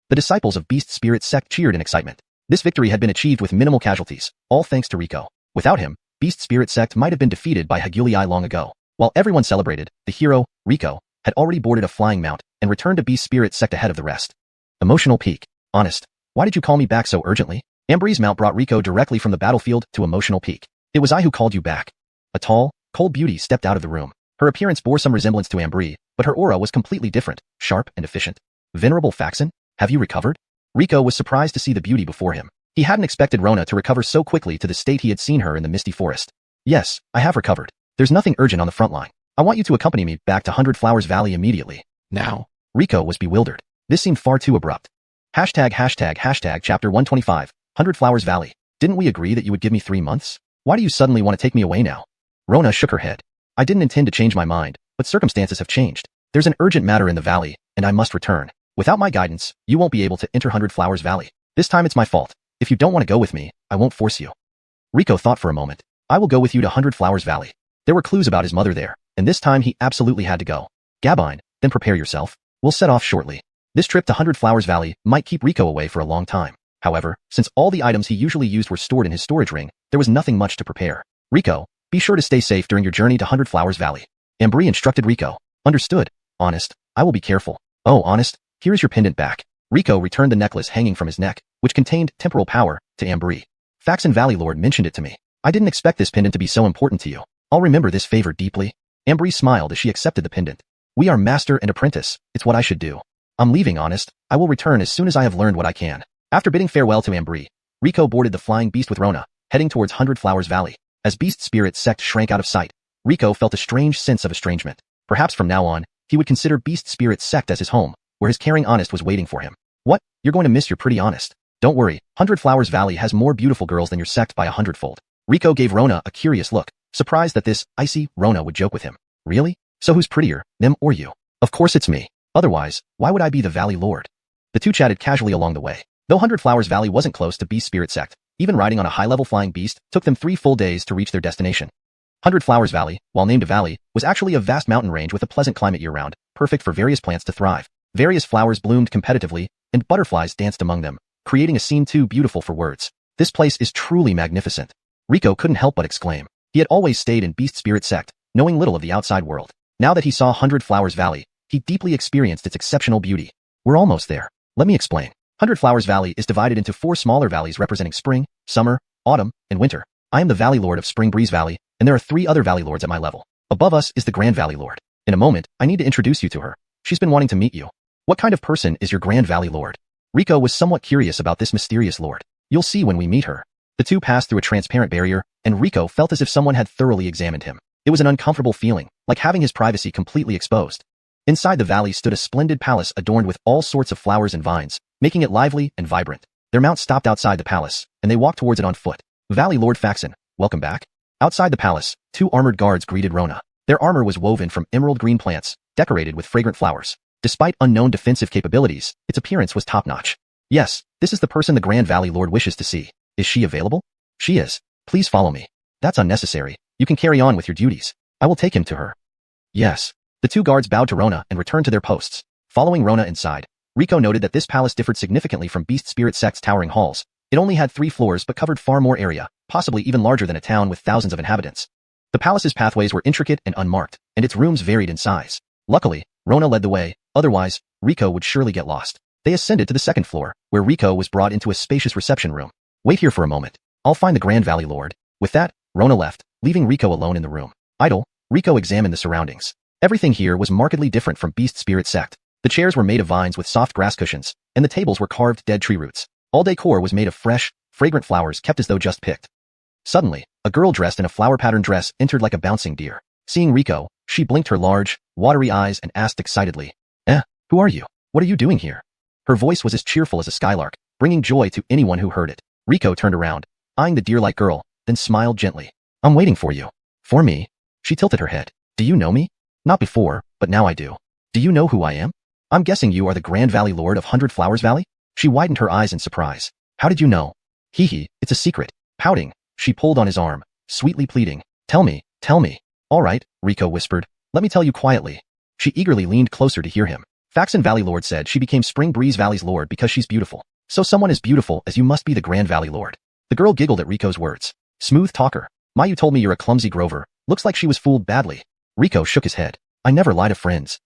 The disciples of Beast Spirit Sect cheered in excitement. This victory had been achieved with minimal casualties, all thanks to Rico. Without him, Beast Spirit Sect might have been defeated by Hagulii long ago. While everyone celebrated, the hero, Rico, had already boarded a flying mount and returned to Beast Spirit Sect ahead of the rest. Emotional peak. Honest. Why did you call me back so urgently? Ambree's mount brought Rico directly from the battlefield to emotional peak. "It was I who called you back." A tall, cold beauty stepped out of the room. Her appearance bore some resemblance to Ambree, but her aura was completely different, sharp and efficient. "Venerable Faxon, have you recovered?" Rico was surprised to see the beauty before him. He hadn't expected Rona to recover so quickly to the state he had seen her in the misty forest. "Yes, I have recovered. There's nothing urgent on the front line. I want you to accompany me back to 100 Flowers Valley immediately." "Now?" Rico was bewildered. This seemed far too abrupt. ###Chapter 125, 100 Flowers Valley. Didn't we agree that you would give me 3 months? Why do you suddenly want to take me away now? Rona shook her head. "I didn't intend to change my mind, but circumstances have changed. There's an urgent matter in the valley, and I must return. Without my guidance, you won't be able to enter 100 Flowers Valley. This time it's my fault. If you don't want to go with me, I won't force you." Rico thought for a moment. "I will go with you to 100 Flowers Valley." There were clues about his mother there, and this time he absolutely had to go. Gabine, then prepare yourself. We'll set off shortly. This trip to 100 Flowers Valley might keep Rico away for a long time. However, since all the items he usually used were stored in his storage ring, there was nothing much to prepare. Rico, be sure to stay safe during your journey to 100 Flowers Valley. Ambry instructed Rico. Understood. Honest, I will be careful. Oh, Honest, here is your pendant back. Rico returned the necklace hanging from his neck, which contained temporal power, to Ambry. Faxon Valley Lord mentioned it to me. I didn't expect this pendant to be so important to you. I'll remember this favor deeply. Ambry smiled as she accepted the pendant. We are master and apprentice, it's what I should do. I'm leaving, Honest. I will return as soon as I have learned what I can. After bidding farewell to Ambry, Rico boarded the flying beast with Rona, heading towards 100 Flowers Valley. As Beast Spirit Sect shrank out of sight, Rico felt a strange sense of estrangement. Perhaps from now on, he would consider Beast Spirit Sect as his home, where his caring Honest was waiting for him. What? You're going to miss your pretty Honest. Don't worry, 100 Flowers Valley has more beautiful girls than your sect by 100-fold. Rico gave Rona a curious look, surprised that this icy Rona would joke with him. Really? So who's prettier, them or you? Of course it's me. Otherwise, why would I be the Valley Lord? The two chatted casually along the way. Though 100 Flowers Valley wasn't close to Beast Spirit Sect, even riding on a high-level flying beast took them 3 full days to reach their destination. 100 Flowers Valley, while named a valley, was actually a vast mountain range with a pleasant climate year-round, perfect for various plants to thrive. Various flowers bloomed competitively, and butterflies danced among them, creating a scene too beautiful for words. This place is truly magnificent. Rico couldn't help but exclaim. He had always stayed in Beast Spirit Sect, knowing little of the outside world. Now that he saw 100 Flowers Valley, he deeply experienced its exceptional beauty. We're almost there. Let me explain. 100 Flowers Valley is divided into 4 smaller valleys representing spring, summer, autumn, and winter. I am the Valley Lord of Spring Breeze Valley, and there are 3 other Valley Lords at my level. Above us is the Grand Valley Lord. In a moment, I need to introduce you to her. She's been wanting to meet you. What kind of person is your Grand Valley Lord? Rico was somewhat curious about this mysterious lord. You'll see when we meet her. The two passed through a transparent barrier, and Rico felt as if someone had thoroughly examined him. It was an uncomfortable feeling, like having his privacy completely exposed. Inside the valley stood a splendid palace adorned with all sorts of flowers and vines, making it lively and vibrant. Their mount stopped outside the palace, and they walked towards it on foot. Valley Lord Faxon, welcome back. Outside the palace, 2 armored guards greeted Rona. Their armor was woven from emerald green plants, decorated with fragrant flowers. Despite unknown defensive capabilities, its appearance was top-notch. Yes, this is the person the Grand Valley Lord wishes to see. Is she available? She is. Please follow me. That's unnecessary. You can carry on with your duties. I will take him to her. Yes. The 2 guards bowed to Rona and returned to their posts. Following Rona inside, Rico noted that this palace differed significantly from Beast Spirit Sect's towering halls. It only had 3 floors but covered far more area, possibly even larger than a town with thousands of inhabitants. The palace's pathways were intricate and unmarked, and its rooms varied in size. Luckily, Rona led the way, otherwise, Rico would surely get lost. They ascended to the 2nd floor, where Rico was brought into a spacious reception room. Wait here for a moment. I'll find the Grand Valley Lord. With that, Rona left, leaving Rico alone in the room. Idle, Rico examined the surroundings. Everything here was markedly different from Beast Spirit Sect. The chairs were made of vines with soft grass cushions, and the tables were carved dead tree roots. All decor was made of fresh, fragrant flowers kept as though just picked. Suddenly, a girl dressed in a flower-patterned dress entered like a bouncing deer. Seeing Rico, she blinked her large, watery eyes and asked excitedly, who are you? What are you doing here? Her voice was as cheerful as a skylark, bringing joy to anyone who heard it. Rico turned around, eyeing the deer-like girl, then smiled gently. I'm waiting for you. For me? She tilted her head. Do you know me? Not before, but now I do. Do you know who I am? I'm guessing you are the Grand Valley Lord of 100 Flowers Valley? She widened her eyes in surprise. How did you know? Hee, it's a secret. Pouting, she pulled on his arm, sweetly pleading. Tell me. All right, Rico whispered. Let me tell you quietly. She eagerly leaned closer to hear him. Faxon Valley Lord said she became Spring Breeze Valley's Lord because she's beautiful. So someone as beautiful as you must be the Grand Valley Lord. The girl giggled at Rico's words. Smooth talker. Mayu told me you're a clumsy Grover. Looks like she was fooled badly. Rico shook his head. I never lie to friends.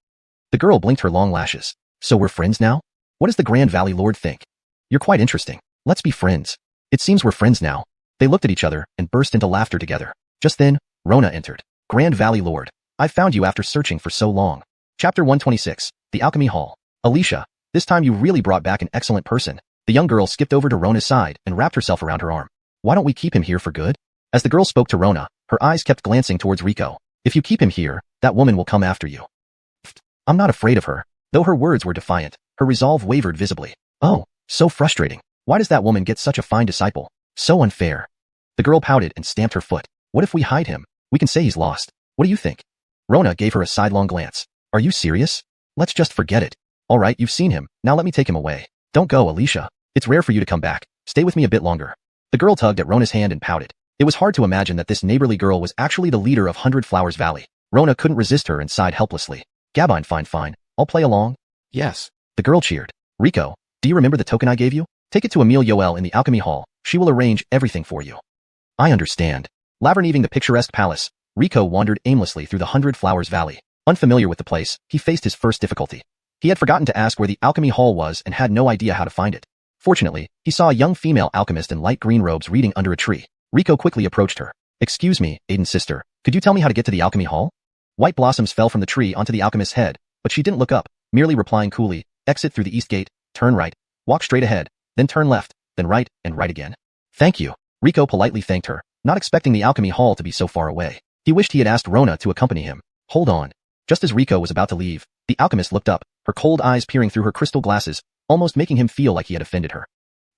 The girl blinked her long lashes. So we're friends now? What does the Grand Valley Lord think? You're quite interesting. Let's be friends. It seems we're friends now. They looked at each other and burst into laughter together. Just then, Rona entered. Grand Valley Lord. I found you after searching for so long. Chapter 126, The Alchemy Hall. Alicia, this time you really brought back an excellent person. The young girl skipped over to Rona's side and wrapped herself around her arm. Why don't we keep him here for good? As the girl spoke to Rona, her eyes kept glancing towards Rico. If you keep him here, that woman will come after you. I'm not afraid of her. Though her words were defiant, her resolve wavered visibly. Oh, so frustrating. Why does that woman get such a fine disciple? So unfair. The girl pouted and stamped her foot. What if we hide him? We can say he's lost. What do you think? Rona gave her a sidelong glance. Are you serious? Let's just forget it. All right, you've seen him. Now let me take him away. Don't go, Alicia. It's rare for you to come back. Stay with me a bit longer. The girl tugged at Rona's hand and pouted. It was hard to imagine that this neighborly girl was actually the leader of 100 Flowers Valley. Rona couldn't resist her and sighed helplessly. Gabine, fine, I'll play along. Yes. The girl cheered. Rico, do you remember the token I gave you? Take it to Emile Yoel in the Alchemy Hall. She will arrange everything for you. I understand. Laverneving the picturesque palace, Rico wandered aimlessly through the 100 Flowers Valley. Unfamiliar with the place, he faced his first difficulty. He had forgotten to ask where the Alchemy Hall was and had no idea how to find it. Fortunately, he saw a young female alchemist in light green robes reading under a tree. Rico quickly approached her. Excuse me, Aiden's sister, could you tell me how to get to the Alchemy Hall? White blossoms fell from the tree onto the alchemist's head, but she didn't look up, merely replying coolly, exit through the east gate, turn right, walk straight ahead, then turn left, then right, and right again. Thank you. Rico politely thanked her, not expecting the Alchemy Hall to be so far away. He wished he had asked Rona to accompany him. Hold on. Just as Rico was about to leave, the alchemist looked up, her cold eyes peering through her crystal glasses, almost making him feel like he had offended her.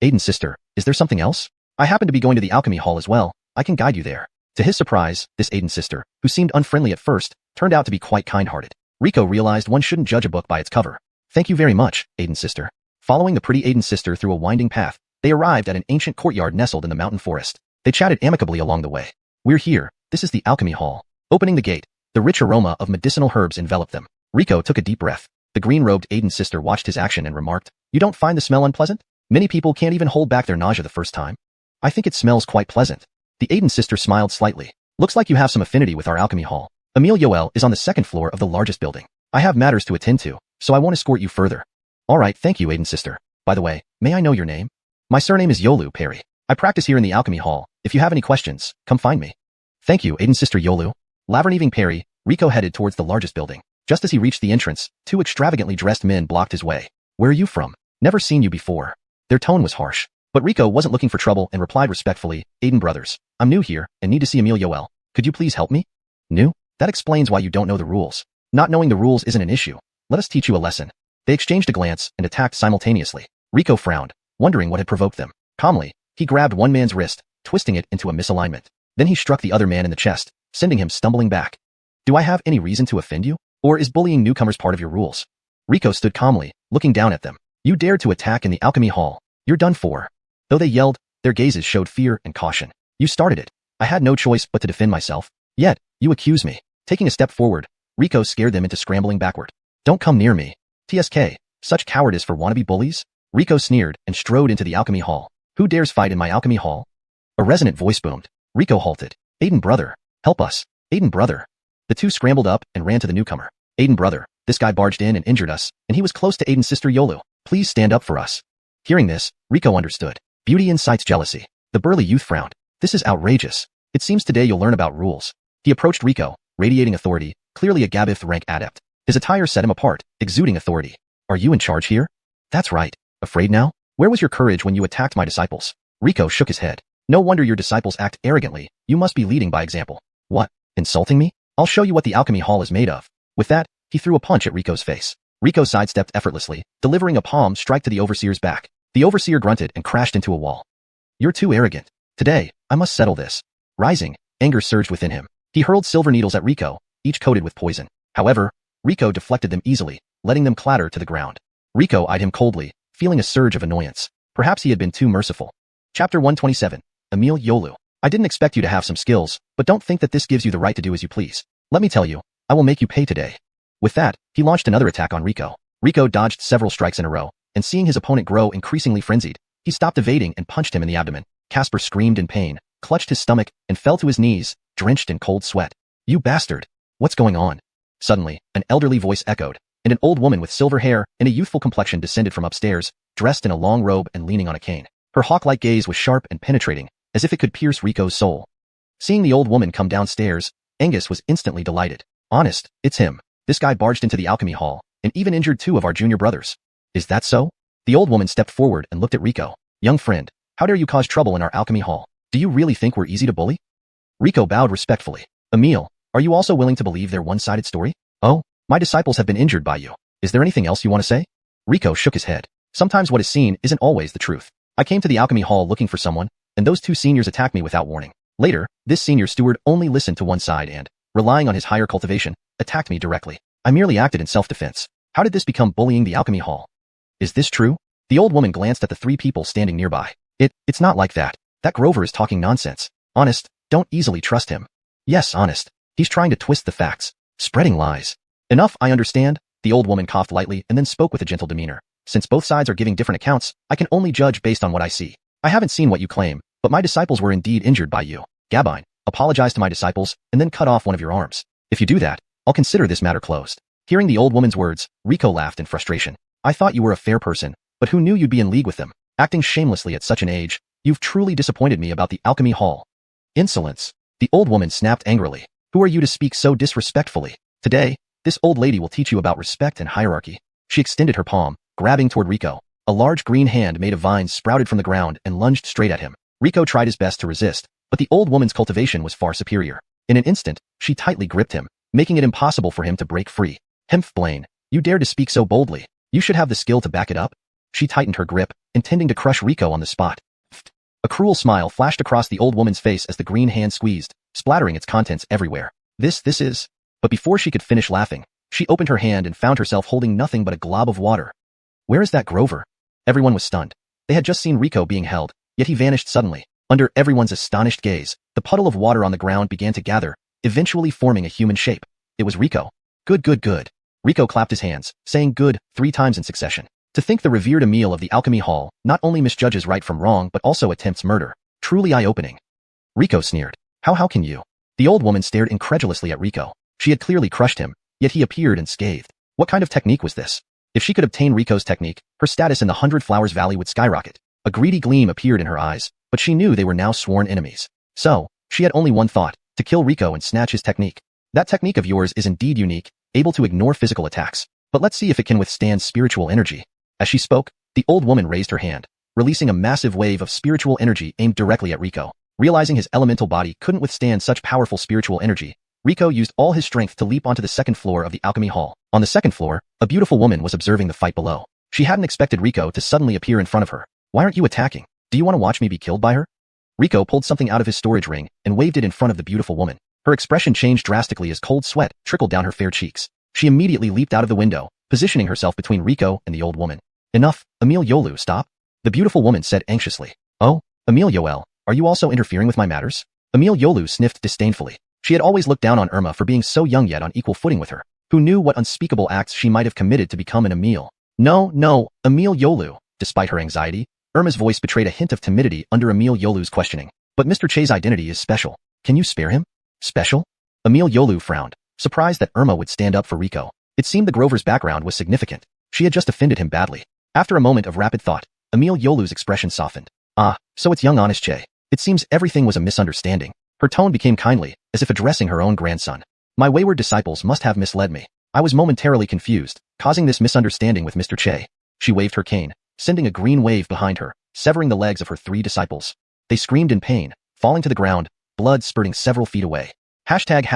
Aiden's sister, is there something else? I happen to be going to the Alchemy Hall as well. I can guide you there. To his surprise, this Aiden's sister, who seemed unfriendly at first, turned out to be quite kind-hearted. Rico realized one shouldn't judge a book by its cover. Thank you very much, Aiden's sister. Following the pretty Aiden's sister through a winding path, they arrived at an ancient courtyard nestled in the mountain forest. They chatted amicably along the way. We're here. This is the Alchemy Hall. Opening the gate, the rich aroma of medicinal herbs enveloped them. Rico took a deep breath. The green-robed Aiden's sister watched his action and remarked, You don't find the smell unpleasant? Many people can't even hold back their nausea the first time. I think it smells quite pleasant. The Aiden's sister smiled slightly. Looks like you have some affinity with our Alchemy Hall. Emile Yoel is on the second floor of the largest building. I have matters to attend to, so I won't escort you further. Alright, thank you, Aiden's sister. By the way, may I know your name? My surname is Yolu Perry. I practice here in the Alchemy Hall. If you have any questions, come find me. Thank you, Aiden's sister Yolu. Laverneving Perry, Rico headed towards the largest building. Just as he reached the entrance, two extravagantly dressed men blocked his way. Where are you from? Never seen you before. Their tone was harsh. But Rico wasn't looking for trouble and replied respectfully, Aiden brothers, I'm new here and need to see Emile Yoel. Could you please help me? New? That explains why you don't know the rules. Not knowing the rules isn't an issue. Let us teach you a lesson. They exchanged a glance and attacked simultaneously. Rico frowned, wondering what had provoked them. Calmly, he grabbed one man's wrist, twisting it into a misalignment. Then he struck the other man in the chest, sending him stumbling back. Do I have any reason to offend you? Or is bullying newcomers part of your rules? Rico stood calmly, looking down at them. You dared to attack in the Alchemy Hall. You're done for. Though they yelled, their gazes showed fear and caution. You started it. I had no choice but to defend myself. Yet, you accuse me. Taking a step forward, Rico scared them into scrambling backward. Don't come near me. TSK, such cowardice for wannabe bullies? Rico sneered and strode into the Alchemy Hall. Who dares fight in my Alchemy Hall? A resonant voice boomed. Rico halted. Aiden brother, help us. Aiden brother. The two scrambled up and ran to the newcomer. Aiden brother, this guy barged in and injured us, and he was close to Aiden's sister Yolu. Please stand up for us. Hearing this, Rico understood. Beauty incites jealousy. The burly youth frowned. This is outrageous. It seems today you'll learn about rules. He approached Rico, radiating authority, clearly a Gabith rank adept. His attire set him apart, exuding authority. Are you in charge here? That's right. Afraid now? Where was your courage when you attacked my disciples? Rico shook his head. No wonder your disciples act arrogantly. You must be leading by example. What? Insulting me? I'll show you what the Alchemy Hall is made of. With that, he threw a punch at Rico's face. Rico sidestepped effortlessly, delivering a palm strike to the overseer's back. The overseer grunted and crashed into a wall. You're too arrogant. Today, I must settle this. Rising, anger surged within him. He hurled silver needles at Rico, each coated with poison. However, Rico deflected them easily, letting them clatter to the ground. Rico eyed him coldly, feeling a surge of annoyance. Perhaps he had been too merciful. Chapter 127. Emile Yolu. I didn't expect you to have some skills, but don't think that this gives you the right to do as you please. Let me tell you, I will make you pay today. With that, he launched another attack on Rico. Rico dodged several strikes in a row, and seeing his opponent grow increasingly frenzied, he stopped evading and punched him in the abdomen. Casper screamed in pain, clutched his stomach, and fell to his knees, drenched in cold sweat. You bastard! What's going on? Suddenly, an elderly voice echoed, and an old woman with silver hair and a youthful complexion descended from upstairs, dressed in a long robe and leaning on a cane. Her hawk-like gaze was sharp and penetrating, as if it could pierce Rico's soul. Seeing the old woman come downstairs, Angus was instantly delighted. Honest, it's him. This guy barged into the Alchemy Hall, and even injured two of our junior brothers. Is that so? The old woman stepped forward and looked at Rico. Young friend, how dare you cause trouble in our Alchemy Hall? Do you really think we're easy to bully? Rico bowed respectfully. Emile, are you also willing to believe their one-sided story? Oh, my disciples have been injured by you. Is there anything else you want to say? Rico shook his head. Sometimes what is seen isn't always the truth. I came to the Alchemy Hall looking for someone, and those two seniors attacked me without warning. Later, this senior steward only listened to one side and, relying on his higher cultivation, attacked me directly. I merely acted in self-defense. How did this become bullying the Alchemy Hall? Is this true? The old woman glanced at the three people standing nearby. It's not like that. That Grover is talking nonsense. Honest, don't easily trust him. Yes, honest. He's trying to twist the facts. Spreading lies. Enough, I understand. The old woman coughed lightly and then spoke with a gentle demeanor. Since both sides are giving different accounts, I can only judge based on what I see. I haven't seen what you claim, but my disciples were indeed injured by you. Gabine, apologize to my disciples and then cut off one of your arms. If you do that, I'll consider this matter closed. Hearing the old woman's words, Rico laughed in frustration. I thought you were a fair person, but who knew you'd be in league with them? Acting shamelessly at such an age, you've truly disappointed me about the alchemy hall. Insolence. The old woman snapped angrily. Who are you to speak so disrespectfully? Today, this old lady will teach you about respect and hierarchy. She extended her palm, grabbing toward Rico. A large green hand made of vines sprouted from the ground and lunged straight at him. Rico tried his best to resist, but the old woman's cultivation was far superior. In an instant, she tightly gripped him, making it impossible for him to break free. Hemph Blaine, you dare to speak so boldly. You should have the skill to back it up. She tightened her grip, intending to crush Rico on the spot. A cruel smile flashed across the old woman's face as the green hand squeezed, splattering its contents everywhere. This is... But before she could finish laughing, she opened her hand and found herself holding nothing but a glob of water. Where is that Grover? Everyone was stunned. They had just seen Rico being held, yet he vanished suddenly. Under everyone's astonished gaze, the puddle of water on the ground began to gather, eventually forming a human shape. It was Rico. Good. Rico clapped his hands, saying good 3 times in succession. To think the revered Emil of the Alchemy Hall not only misjudges right from wrong but also attempts murder. Truly eye-opening. Rico sneered. How can you? The old woman stared incredulously at Rico. She had clearly crushed him, yet he appeared unscathed. What kind of technique was this? If she could obtain Rico's technique, her status in the 100 Flowers Valley would skyrocket. A greedy gleam appeared in her eyes, but she knew they were now sworn enemies. So, she had only one thought, to kill Rico and snatch his technique. That technique of yours is indeed unique, able to ignore physical attacks. But let's see if it can withstand spiritual energy. As she spoke, the old woman raised her hand, releasing a massive wave of spiritual energy aimed directly at Rico. Realizing his elemental body couldn't withstand such powerful spiritual energy, Rico used all his strength to leap onto the second floor of the alchemy hall. On the second floor, a beautiful woman was observing the fight below. She hadn't expected Rico to suddenly appear in front of her. Why aren't you attacking? Do you want to watch me be killed by her? Rico pulled something out of his storage ring and waved it in front of the beautiful woman. Her expression changed drastically as cold sweat trickled down her fair cheeks. She immediately leaped out of the window, positioning herself between Rico and the old woman. Enough, Emil Yolu, stop. The beautiful woman said anxiously. Oh, Emil Yoel, are you also interfering with my matters? Emil Yolu sniffed disdainfully. She had always looked down on Irma for being so young yet on equal footing with her. Who knew what unspeakable acts she might have committed to become an Emil? No, Emil Yolu. Despite her anxiety, Irma's voice betrayed a hint of timidity under Emil Yolu's questioning. But Mr. Che's identity is special. Can you spare him? Special? Emil Yolu frowned, surprised that Irma would stand up for Rico. It seemed the Grover's background was significant. She had just offended him badly. After a moment of rapid thought, Emil Yolu's expression softened. Ah, so it's young honest Che. It seems everything was a misunderstanding. Her tone became kindly, as if addressing her own grandson. My wayward disciples must have misled me. I was momentarily confused, causing this misunderstanding with Mr. Che. She waved her cane, sending a green wave behind her, severing the legs of her 3 disciples. They screamed in pain, falling to the ground, blood spurting several feet away. Hashtag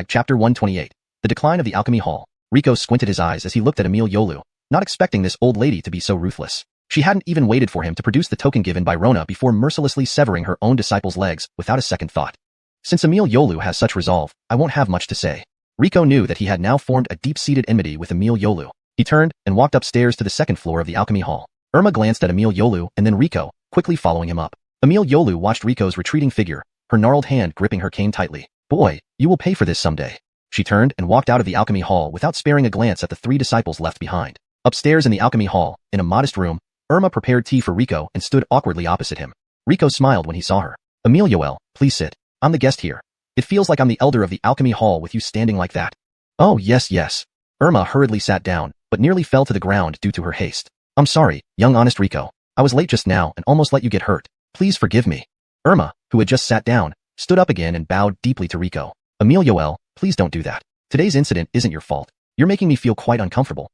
Chapter 128. The Decline of the Alchemy Hall. Rico squinted his eyes as he looked at Emil Yolu, not expecting this old lady to be so ruthless. She hadn't even waited for him to produce the token given by Rona before mercilessly severing her own disciples' legs without a second thought. Since Emil Yolu has such resolve, I won't have much to say. Rico knew that he had now formed a deep-seated enmity with Emil Yolu. He turned and walked upstairs to the second floor of the alchemy hall. Irma glanced at Emil Yolu and then Rico, quickly following him up. Emil Yolu watched Rico's retreating figure, her gnarled hand gripping her cane tightly. Boy, you will pay for this someday. She turned and walked out of the alchemy hall without sparing a glance at the 3 disciples left behind. Upstairs in the alchemy hall, in a modest room, Irma prepared tea for Rico and stood awkwardly opposite him. Rico smiled when he saw her. Emil Yoel, please sit. I'm the guest here. It feels like I'm the elder of the alchemy hall with you standing like that. Oh, yes. Irma hurriedly sat down, but nearly fell to the ground due to her haste. I'm sorry, young honest Rico. I was late just now and almost let you get hurt. Please forgive me. Irma, who had just sat down, stood up again and bowed deeply to Rico. Emil Yoel, please don't do that. Today's incident isn't your fault. You're making me feel quite uncomfortable.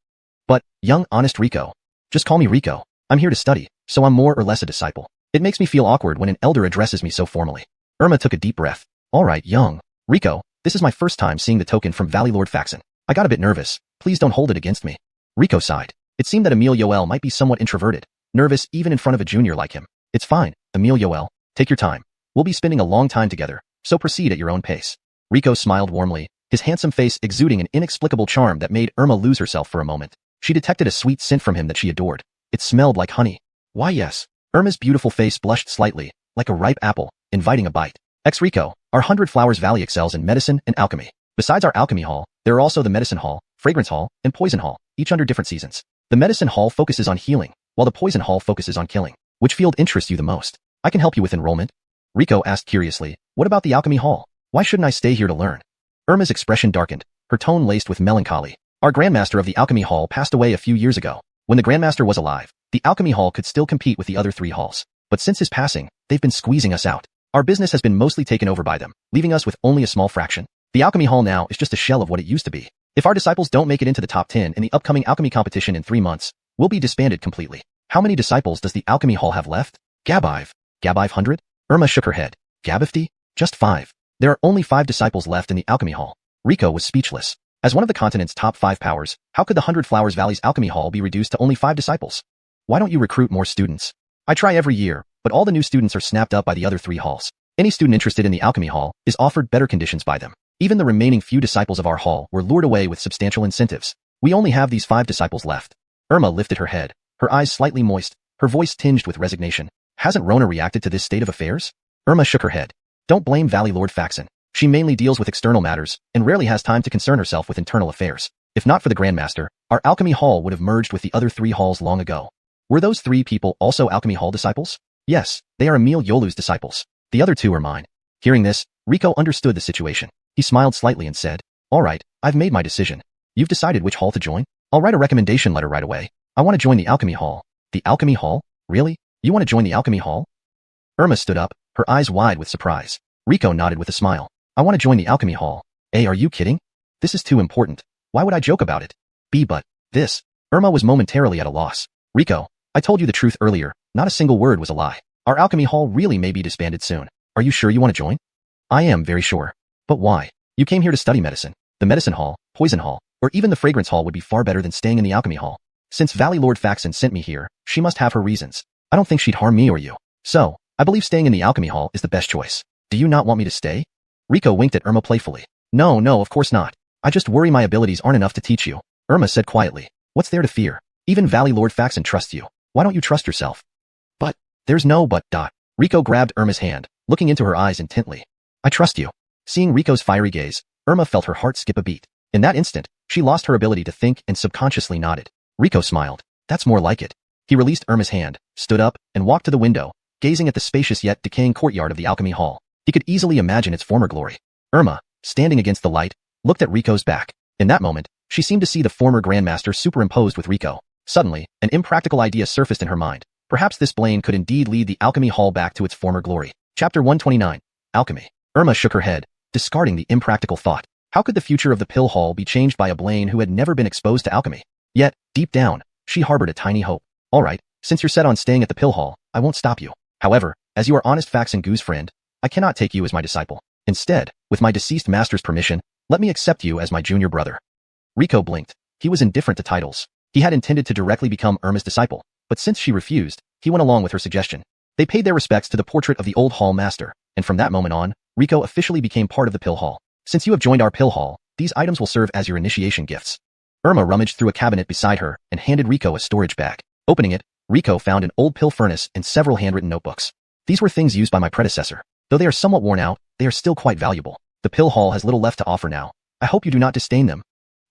But, young honest Rico. Just call me Rico. I'm here to study, so I'm more or less a disciple. It makes me feel awkward when an elder addresses me so formally. Irma took a deep breath. All right, young Rico, this is my first time seeing the token from Valley Lord Faxon. I got a bit nervous. Please don't hold it against me. Rico sighed. It seemed that Emil Yoel might be somewhat introverted, nervous even in front of a junior like him. It's fine, Emil Yoel. Take your time. We'll be spending a long time together, so proceed at your own pace. Rico smiled warmly, his handsome face exuding an inexplicable charm that made Irma lose herself for a moment. She detected a sweet scent from him that she adored. It smelled like honey. Why yes. Irma's beautiful face blushed slightly, like a ripe apple, inviting a bite. Rico, our 100 Flowers Valley excels in medicine and alchemy. Besides our alchemy hall, there are also the medicine hall, fragrance hall, and poison hall, each under different seasons. The medicine hall focuses on healing, while the poison hall focuses on killing. Which field interests you the most? I can help you with enrollment. Rico asked curiously, what about the alchemy hall? Why shouldn't I stay here to learn? Irma's expression darkened, her tone laced with melancholy. Our grandmaster of the alchemy hall passed away a few years ago. When the grandmaster was alive, the alchemy hall could still compete with the other 3 halls. But since his passing, they've been squeezing us out. Our business has been mostly taken over by them, leaving us with only a small fraction. The alchemy hall now is just a shell of what it used to be. If our disciples don't make it into the top 10 in the upcoming alchemy competition in 3 months, we'll be disbanded completely. How many disciples does the alchemy hall have left? Gabive 100? Irma shook her head. Gabifty? Just 5. There are only 5 disciples left in the alchemy hall. Rico was speechless. As one of the continent's top 5 powers, how could the 100 Flowers Valley's alchemy hall be reduced to only 5 disciples? Why don't you recruit more students? I try every year, but all the new students are snapped up by the other 3 halls. Any student interested in the alchemy hall is offered better conditions by them. Even the remaining few disciples of our hall were lured away with substantial incentives. We only have these 5 disciples left. Irma lifted her head, her eyes slightly moist, her voice tinged with resignation. Hasn't Rona reacted to this state of affairs? Irma shook her head. Don't blame Valley Lord Faxon. She mainly deals with external matters and rarely has time to concern herself with internal affairs. If not for the Grandmaster, our alchemy hall would have merged with the other 3 halls long ago. Were those 3 people also alchemy hall disciples? Yes, they are Emil Yolu's disciples. The other 2 are mine. Hearing this, Rico understood the situation. He smiled slightly and said, all right, I've made my decision. You've decided which hall to join? I'll write a recommendation letter right away. I want to join the alchemy hall. The alchemy hall? Really? You want to join the alchemy hall? Irma stood up, her eyes wide with surprise. Rico nodded with a smile. I want to join the alchemy hall. Are you kidding? This is too important. Why would I joke about it? But this. Irma was momentarily at a loss. Rico, I told you the truth earlier. Not a single word was a lie. Our alchemy hall really may be disbanded soon. Are you sure you want to join? I am very sure. But why? You came here to study medicine. The medicine hall, poison hall, or even the fragrance hall would be far better than staying in the alchemy hall. Since Valley Lord Faxon sent me here, she must have her reasons. I don't think she'd harm me or you. So, I believe staying in the alchemy hall is the best choice. Do you not want me to stay? Rico winked at Irma playfully. No, of course not. I just worry my abilities aren't enough to teach you. Irma said quietly. What's there to fear? Even Valley Lord Faxon trusts you. Why don't you trust yourself? But, there's no but. Rico grabbed Irma's hand, looking into her eyes intently. I trust you. Seeing Rico's fiery gaze, Irma felt her heart skip a beat. In that instant, she lost her ability to think and subconsciously nodded. Rico smiled. That's more like it. He released Irma's hand, stood up, and walked to the window, gazing at the spacious yet decaying courtyard of the alchemy hall. He could easily imagine its former glory. Irma, standing against the light, looked at Rico's back. In that moment, she seemed to see the former Grandmaster superimposed with Rico. Suddenly, an impractical idea surfaced in her mind. Perhaps this Blaine could indeed lead the alchemy hall back to its former glory. Chapter 129. Alchemy. Irma shook her head, discarding the impractical thought. How could the future of the pill hall be changed by a Blaine who had never been exposed to alchemy? Yet, deep down, she harbored a tiny hope. All right, since you're set on staying at the pill hall, I won't stop you. However, as you are honest Faxon Goo's friend, I cannot take you as my disciple. Instead, with my deceased master's permission, let me accept you as my junior brother. Rico blinked. He was indifferent to titles. He had intended to directly become Irma's disciple, but since she refused, he went along with her suggestion. They paid their respects to the portrait of the old hall master, and from that moment on, Rico officially became part of the pill hall. Since you have joined our pill hall, these items will serve as your initiation gifts. Irma rummaged through a cabinet beside her and handed Rico a storage bag. Opening it, Rico found an old pill furnace and several handwritten notebooks. These were things used by my predecessor. Though they are somewhat worn out, they are still quite valuable. The pill hall has little left to offer now. I hope you do not disdain them.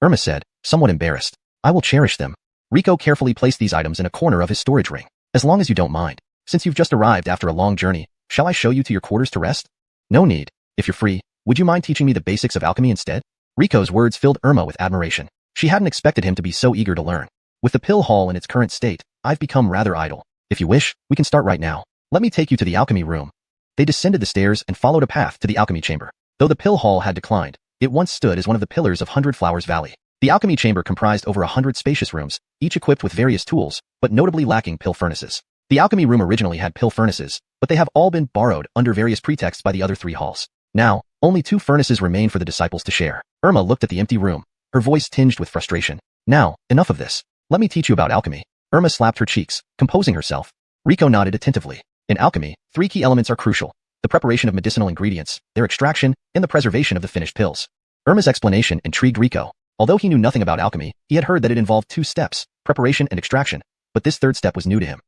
Irma said, somewhat embarrassed. I will cherish them. Rico carefully placed these items in a corner of his storage ring. As long as you don't mind. Since you've just arrived after a long journey, shall I show you to your quarters to rest? No need. If you're free, would you mind teaching me the basics of alchemy instead? Rico's words filled Irma with admiration. She hadn't expected him to be so eager to learn. With the pill hall in its current state, I've become rather idle. If you wish, we can start right now. Let me take you to the alchemy room. They descended the stairs and followed a path to the alchemy chamber. Though the pill hall had declined, it once stood as one of the pillars of 100 Flowers Valley. The alchemy chamber comprised over 100 spacious rooms, each equipped with various tools, but notably lacking pill furnaces. The alchemy room originally had pill furnaces, but they have all been borrowed under various pretexts by the other 3 halls. Now, only 2 furnaces remain for the disciples to share. Irma looked at the empty room, her voice tinged with frustration. Now, enough of this. Let me teach you about alchemy. Irma slapped her cheeks, composing herself. Rico nodded attentively. In alchemy, 3 key elements are crucial: the preparation of medicinal ingredients, their extraction, and the preservation of the finished pills. Irma's explanation intrigued Rico. Although he knew nothing about alchemy, he had heard that it involved 2 steps, preparation and extraction, but this third step was new to him.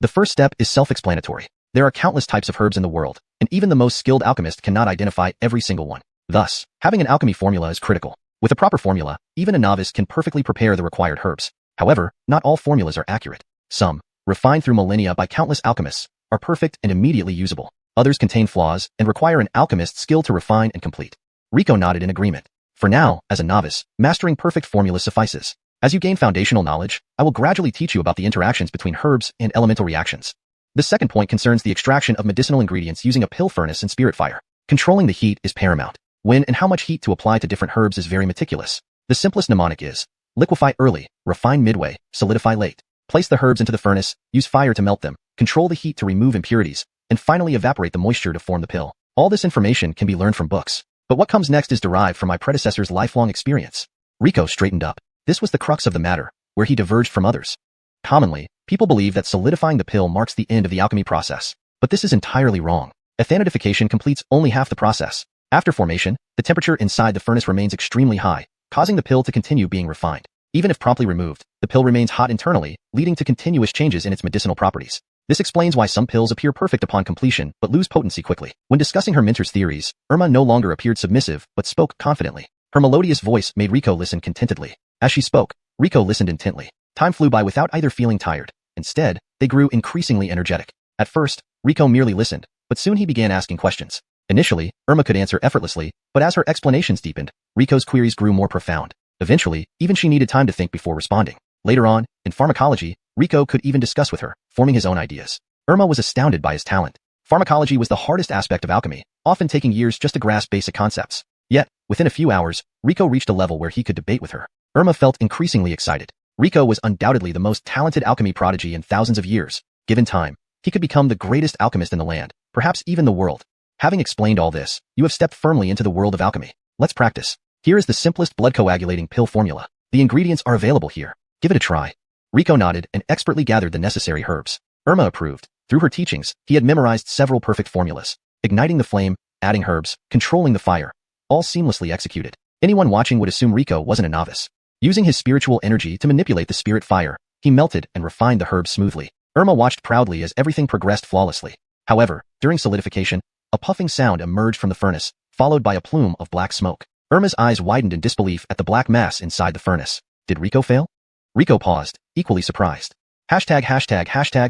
The first step is self-explanatory. There are countless types of herbs in the world, and even the most skilled alchemist cannot identify every single one. Thus, having an alchemy formula is critical. With a proper formula, even a novice can perfectly prepare the required herbs. However, not all formulas are accurate. Some, refined through millennia by countless alchemists, are perfect and immediately usable. Others contain flaws and require an alchemist's skill to refine and complete. Rico nodded in agreement. For now, as a novice, mastering perfect formulas suffices. As you gain foundational knowledge, I will gradually teach you about the interactions between herbs and elemental reactions. The second point concerns the extraction of medicinal ingredients using a pill furnace and spirit fire. Controlling the heat is paramount. When and how much heat to apply to different herbs is very meticulous. The simplest mnemonic is, liquefy early, refine midway, solidify late. Place the herbs into the furnace, use fire to melt them, control the heat to remove impurities, and finally evaporate the moisture to form the pill. All this information can be learned from books. But what comes next is derived from my predecessor's lifelong experience. Rico straightened up. This was the crux of the matter, where he diverged from others. Commonly, people believe that solidifying the pill marks the end of the alchemy process. But this is entirely wrong. Ethanidification completes only half the process. After formation, the temperature inside the furnace remains extremely high, causing the pill to continue being refined. Even if promptly removed, the pill remains hot internally, leading to continuous changes in its medicinal properties. This explains why some pills appear perfect upon completion but lose potency quickly. When discussing her mentor's theories, Irma no longer appeared submissive but spoke confidently. Her melodious voice made Rico listen contentedly. As she spoke, Rico listened intently. Time flew by without either feeling tired. Instead, they grew increasingly energetic. At first, Rico merely listened, but soon he began asking questions. Initially, Irma could answer effortlessly, but as her explanations deepened, Rico's queries grew more profound. Eventually, even she needed time to think before responding. Later on, in pharmacology, Rico could even discuss with her, forming his own ideas. Irma was astounded by his talent. Pharmacology was the hardest aspect of alchemy, often taking years just to grasp basic concepts. Yet, within a few hours, Rico reached a level where he could debate with her. Irma felt increasingly excited. Rico was undoubtedly the most talented alchemy prodigy in thousands of years. Given time, he could become the greatest alchemist in the land, perhaps even the world. Having explained all this, you have stepped firmly into the world of alchemy. Let's practice. Here is the simplest blood coagulating pill formula. The ingredients are available here. Give it a try. Rico nodded and expertly gathered the necessary herbs. Irma approved. Through her teachings, he had memorized several perfect formulas. Igniting the flame, adding herbs, controlling the fire. All seamlessly executed. Anyone watching would assume Rico wasn't a novice. Using his spiritual energy to manipulate the spirit fire, he melted and refined the herbs smoothly. Irma watched proudly as everything progressed flawlessly. However, during solidification, a puffing sound emerged from the furnace, followed by a plume of black smoke. Irma's eyes widened in disbelief at the black mass inside the furnace. Did Rico fail? Rico paused, equally surprised. #####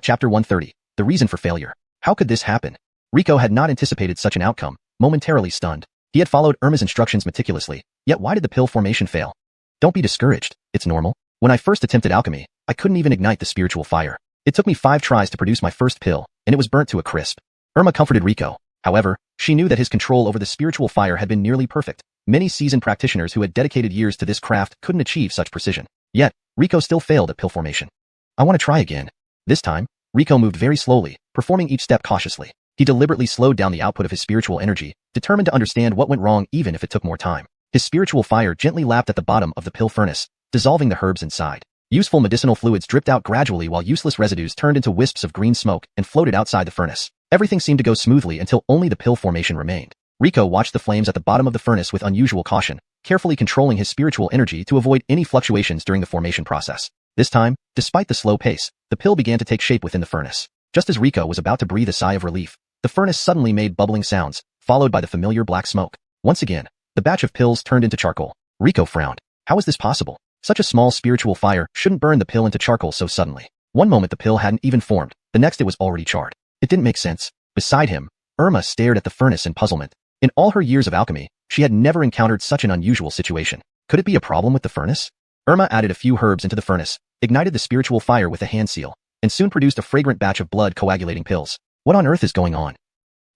Chapter 130. The reason for failure. How could this happen? Rico had not anticipated such an outcome, momentarily stunned. He had followed Irma's instructions meticulously, yet why did the pill formation fail? Don't be discouraged, it's normal. When I first attempted alchemy, I couldn't even ignite the spiritual fire. It took me 5 tries to produce my first pill, and it was burnt to a crisp. Irma comforted Rico. However, she knew that his control over the spiritual fire had been nearly perfect. Many seasoned practitioners who had dedicated years to this craft couldn't achieve such precision. Yet, Rico still failed at pill formation. I want to try again. This time, Rico moved very slowly, performing each step cautiously. He deliberately slowed down the output of his spiritual energy, determined to understand what went wrong even if it took more time. His spiritual fire gently lapped at the bottom of the pill furnace, dissolving the herbs inside. Useful medicinal fluids dripped out gradually while useless residues turned into wisps of green smoke and floated outside the furnace. Everything seemed to go smoothly until only the pill formation remained. Rico watched the flames at the bottom of the furnace with unusual caution, carefully controlling his spiritual energy to avoid any fluctuations during the formation process. This time, despite the slow pace, the pill began to take shape within the furnace. Just as Rico was about to breathe a sigh of relief, the furnace suddenly made bubbling sounds, followed by the familiar black smoke. Once again, the batch of pills turned into charcoal. Rico frowned. How is this possible? Such a small spiritual fire shouldn't burn the pill into charcoal so suddenly. One moment the pill hadn't even formed, the next it was already charred. It didn't make sense. Beside him, Irma stared at the furnace in puzzlement. In all her years of alchemy, she had never encountered such an unusual situation. Could it be a problem with the furnace? Irma added a few herbs into the furnace, ignited the spiritual fire with a hand seal, and soon produced a fragrant batch of blood coagulating pills. What on earth is going on?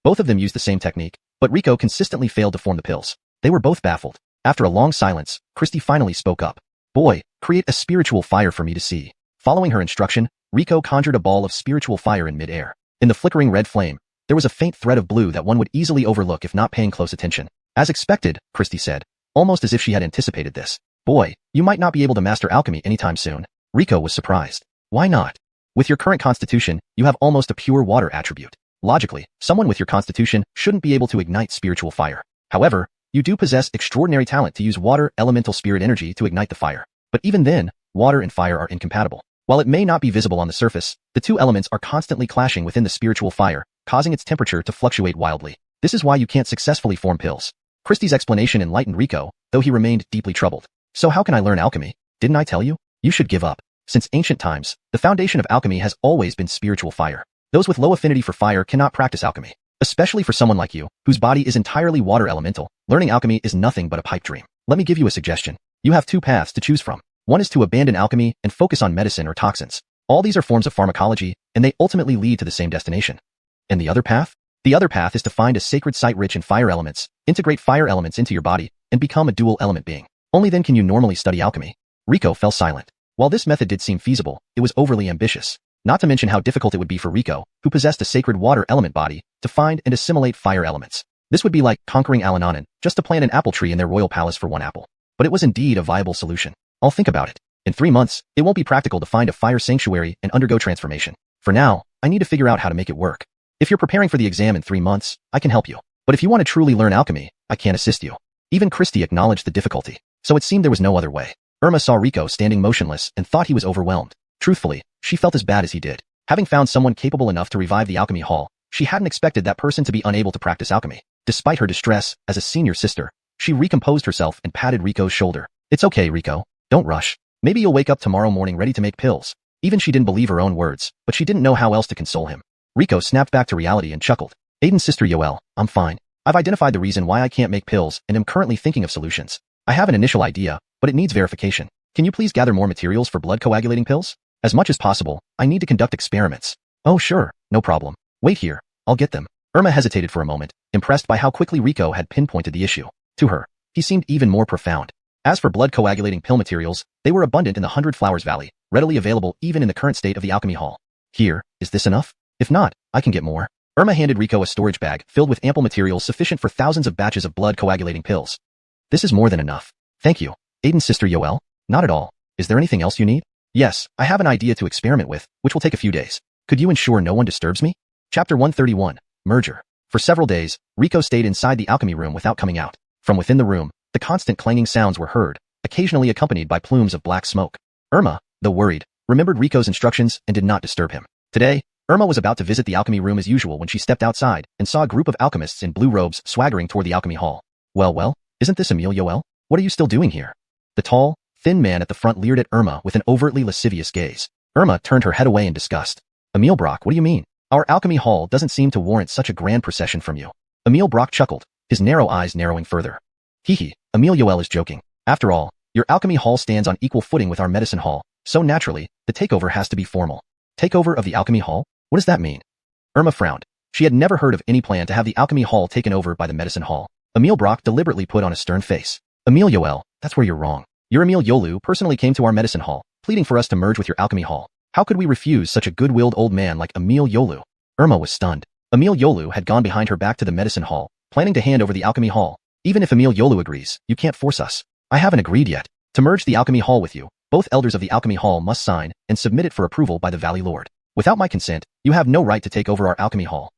Both of them used the same technique, but Rico consistently failed to form the pills. They were both baffled. After a long silence, Christy finally spoke up. Boy, create a spiritual fire for me to see. Following her instruction, Rico conjured a ball of spiritual fire in midair. In the flickering red flame, there was a faint thread of blue that one would easily overlook if not paying close attention. As expected, Christy said, almost as if she had anticipated this. Boy, you might not be able to master alchemy anytime soon. Rico was surprised. Why not? With your current constitution, you have almost a pure water attribute. Logically, someone with your constitution shouldn't be able to ignite spiritual fire. However, you do possess extraordinary talent to use water elemental spirit energy to ignite the fire. But even then, water and fire are incompatible. While it may not be visible on the surface, the two elements are constantly clashing within the spiritual fire, causing its temperature to fluctuate wildly. This is why you can't successfully form pills. Christie's explanation enlightened Rico, though he remained deeply troubled. So how can I learn alchemy? Didn't I tell you? You should give up. Since ancient times, the foundation of alchemy has always been spiritual fire. Those with low affinity for fire cannot practice alchemy. Especially for someone like you, whose body is entirely water elemental, learning alchemy is nothing but a pipe dream. Let me give you a suggestion. You have two paths to choose from. One is to abandon alchemy and focus on medicine or toxins. All these are forms of pharmacology, and they ultimately lead to the same destination. And the other path? The other path is to find a sacred site rich in fire elements, integrate fire elements into your body, and become a dual element being. Only then can you normally study alchemy. Rico fell silent. While this method did seem feasible, it was overly ambitious. Not to mention how difficult it would be for Rico, who possessed a sacred water element body, to find and assimilate fire elements. This would be like conquering Alananan, just to plant an apple tree in their royal palace for one apple. But it was indeed a viable solution. I'll think about it. In 3 months, it won't be practical to find a fire sanctuary and undergo transformation. For now, I need to figure out how to make it work. If you're preparing for the exam in 3 months, I can help you. But if you want to truly learn alchemy, I can't assist you. Even Christie acknowledged the difficulty, so it seemed there was no other way. Irma saw Rico standing motionless and thought he was overwhelmed. Truthfully, she felt as bad as he did. Having found someone capable enough to revive the alchemy hall, she hadn't expected that person to be unable to practice alchemy. Despite her distress as a senior sister, she recomposed herself and patted Rico's shoulder. It's okay, Rico. Don't rush. Maybe you'll wake up tomorrow morning ready to make pills. Even she didn't believe her own words, but she didn't know how else to console him. Rico snapped back to reality and chuckled. Aiden's sister Yoel, I'm fine. I've identified the reason why I can't make pills and am currently thinking of solutions. I have an initial idea, but it needs verification. Can you please gather more materials for blood coagulating pills? As much as possible, I need to conduct experiments. Oh sure, no problem. Wait here, I'll get them. Irma hesitated for a moment, impressed by how quickly Rico had pinpointed the issue. To her, he seemed even more profound. As for blood coagulating pill materials, they were abundant in the 100 Flowers Valley, readily available even in the current state of the alchemy hall. Here, is this enough? If not, I can get more. Irma handed Rico a storage bag filled with ample materials sufficient for thousands of batches of blood coagulating pills. This is more than enough. Thank you. Aiden's sister Yoel? Not at all. Is there anything else you need? Yes, I have an idea to experiment with, which will take a few days. Could you ensure no one disturbs me? Chapter 131, Merger. For several days, Rico stayed inside the alchemy room without coming out. From within the room, the constant clanging sounds were heard, occasionally accompanied by plumes of black smoke. Irma, though worried, remembered Rico's instructions and did not disturb him. Today, Irma was about to visit the alchemy room as usual when she stepped outside and saw a group of alchemists in blue robes swaggering toward the alchemy hall. Well, isn't this Emile Yoel? What are you still doing here? The tall, thin man at the front leered at Irma with an overtly lascivious gaze. Irma turned her head away in disgust. Emile Brock, what do you mean? Our alchemy hall doesn't seem to warrant such a grand procession from you. Emile Brock chuckled, his narrow eyes narrowing further. Hee, Emile Yoel is joking. After all, your alchemy hall stands on equal footing with our medicine hall, so naturally, the takeover has to be formal. Takeover of the alchemy hall? What does that mean? Irma frowned. She had never heard of any plan to have the alchemy hall taken over by the medicine hall. Emile Brock deliberately put on a stern face. Emile Yoel, that's where you're wrong. Your Emile Yolu personally came to our medicine hall, pleading for us to merge with your alchemy hall. How could we refuse such a good-willed old man like Emile Yolu? Irma was stunned. Emile Yolu had gone behind her back to the medicine hall, planning to hand over the alchemy hall. Even if Emile Yolu agrees, you can't force us. I haven't agreed yet. To merge the alchemy hall with you, both elders of the alchemy hall must sign and submit it for approval by the Valley Lord. Without my consent, you have no right to take over our alchemy hall.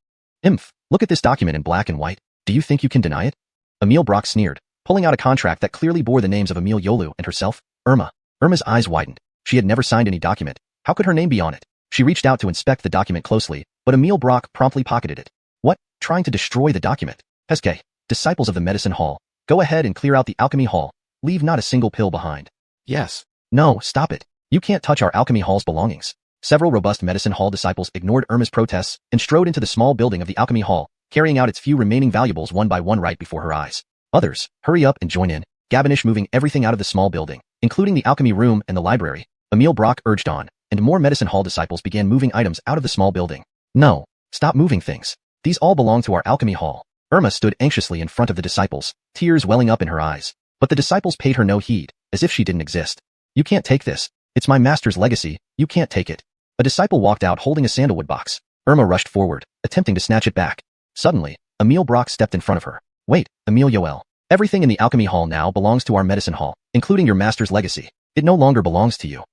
Look at this document in black and white. Do you think you can deny it? Emile Brock sneered, pulling out a contract that clearly bore the names of Emile Yolu and herself, Irma. Irma's eyes widened. She had never signed any document. How could her name be on it? She reached out to inspect the document closely, but Emile Brock promptly pocketed it. What? Trying to destroy the document? Heske, disciples of the medicine hall, go ahead and clear out the alchemy hall. Leave not a single pill behind. Yes. No, stop it. You can't touch our alchemy hall's belongings. Several robust medicine hall disciples ignored Irma's protests and strode into the small building of the alchemy hall, carrying out its few remaining valuables one by one right before her eyes. Others, hurry up and join in. Gabinish moving everything out of the small building, including the alchemy room and the library. Emile Brock urged on, and more medicine hall disciples began moving items out of the small building. No, stop moving things. These all belong to our alchemy hall. Irma stood anxiously in front of the disciples, tears welling up in her eyes. But the disciples paid her no heed, as if she didn't exist. You can't take this. It's my master's legacy. You can't take it. A disciple walked out holding a sandalwood box. Irma rushed forward, attempting to snatch it back. Suddenly, Emile Brock stepped in front of her. Wait, Emile Yoel. Everything in the alchemy hall now belongs to our medicine hall, including your master's legacy. It no longer belongs to you.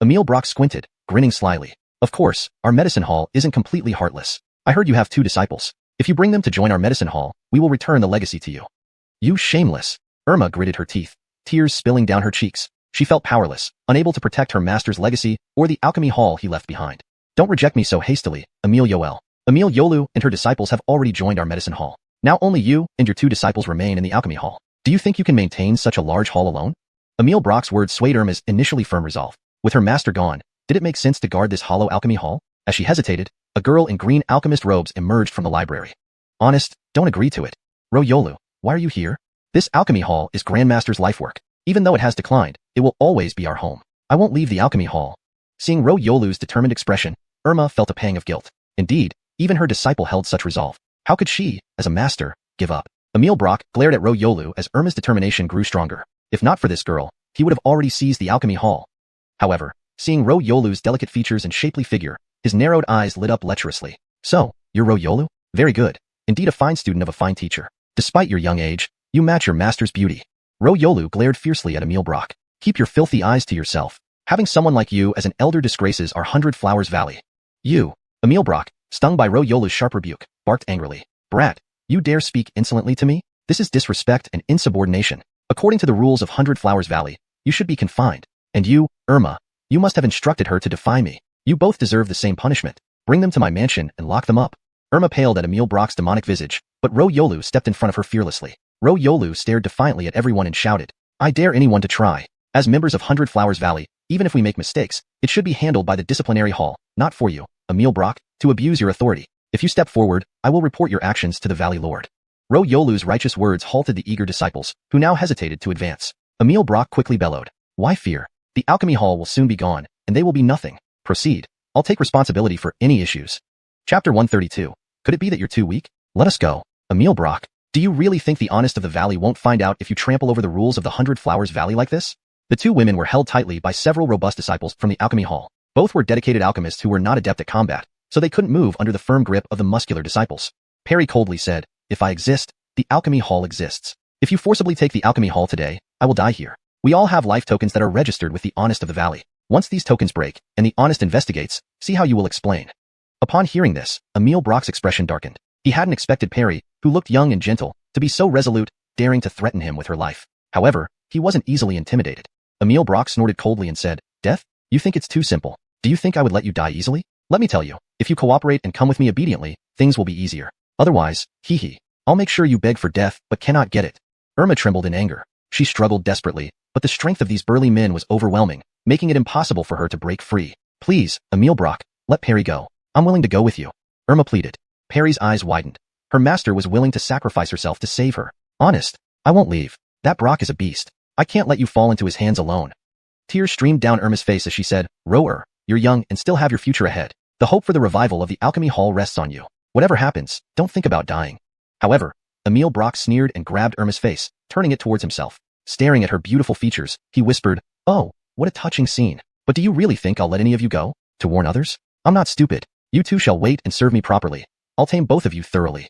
Emile Brock squinted, grinning slyly. Of course, our medicine hall isn't completely heartless. I heard you have 2 disciples. If you bring them to join our medicine hall, we will return the legacy to you. You shameless. Irma gritted her teeth, tears spilling down her cheeks. She felt powerless, unable to protect her master's legacy or the alchemy hall he left behind. Don't reject me so hastily, Emile Yoel. Emil Yolu and her disciples have already joined our medicine hall. Now only you and your 2 disciples remain in the alchemy hall. Do you think you can maintain such a large hall alone? Emil Brock's words swayed Irma's initially firm resolve. With her master gone, did it make sense to guard this hollow alchemy hall? As she hesitated, a girl in green alchemist robes emerged from the library. Honest, don't agree to it. Ro Yolu, why are you here? This alchemy hall is Grandmaster's lifework. Even though it has declined, it will always be our home. I won't leave the alchemy hall. Seeing Ro Yolu's determined expression, Irma felt a pang of guilt. Indeed, even her disciple held such resolve. How could she, as a master, give up? Emil Brock glared at Ro Yolu as Irma's determination grew stronger. If not for this girl, he would have already seized the alchemy hall. However, seeing Ro Yolu's delicate features and shapely figure, his narrowed eyes lit up lecherously. So, you're Ro Yolu? Very good. Indeed a fine student of a fine teacher. Despite your young age, you match your master's beauty. Ro Yolu glared fiercely at Emil Brock. Keep your filthy eyes to yourself. Having someone like you as an elder disgraces our 100 Flowers Valley. You, Emil Brock, stung by Ro Yolu's sharp rebuke, barked angrily. Brat, you dare speak insolently to me? This is disrespect and insubordination. According to the rules of 100 Flowers Valley, you should be confined. And you, Irma, you must have instructed her to defy me. You both deserve the same punishment. Bring them to my mansion and lock them up. Irma paled at Emil Brock's demonic visage, but Ro Yolu stepped in front of her fearlessly. Ro Yolu stared defiantly at everyone and shouted, I dare anyone to try. As members of 100 Flowers Valley, even if we make mistakes, it should be handled by the disciplinary hall, not for you, Emil Brock, to abuse your authority. If you step forward, I will report your actions to the Valley Lord. Ro Yolu's righteous words halted the eager disciples, who now hesitated to advance. Emil Brock quickly bellowed, why fear? The alchemy hall will soon be gone, and they will be nothing. Proceed. I'll take responsibility for any issues. Chapter 132. Could it be that you're too weak? Let us go. Emil Brock, do you really think the honest of the valley won't find out if you trample over the rules of the 100 Flowers Valley like this? The 2 women were held tightly by several robust disciples from the alchemy hall. Both were dedicated alchemists who were not adept at combat, so they couldn't move under the firm grip of the muscular disciples. Perry coldly said, if I exist, the alchemy hall exists. If you forcibly take the alchemy hall today, I will die here. We all have life tokens that are registered with the honest of the valley. Once these tokens break, and the honest investigates, see how you will explain. Upon hearing this, Emil Brock's expression darkened. He hadn't expected Perry, who looked young and gentle, to be so resolute, daring to threaten him with her life. However, he wasn't easily intimidated. Emil Brock snorted coldly and said, Death? You think it's too simple. Do you think I would let you die easily? Let me tell you, if you cooperate and come with me obediently, things will be easier. Otherwise, I'll make sure you beg for death but cannot get it. Irma trembled in anger. She struggled desperately, but the strength of these burly men was overwhelming, making it impossible for her to break free. Please, Emil Brock, let Perry go. I'm willing to go with you. Irma pleaded. Perry's eyes widened. Her master was willing to sacrifice herself to save her. Honest, I won't leave. That Brock is a beast. I can't let you fall into his hands alone. Tears streamed down Irma's face as she said, Rower, you're young and still have your future ahead. The hope for the revival of the alchemy hall rests on you. Whatever happens, don't think about dying. However, Emil Brock sneered and grabbed Irma's face, turning it towards himself. Staring at her beautiful features, he whispered, Oh, what a touching scene. But do you really think I'll let any of you go? To warn others? I'm not stupid. You two shall wait and serve me properly. I'll tame both of you thoroughly.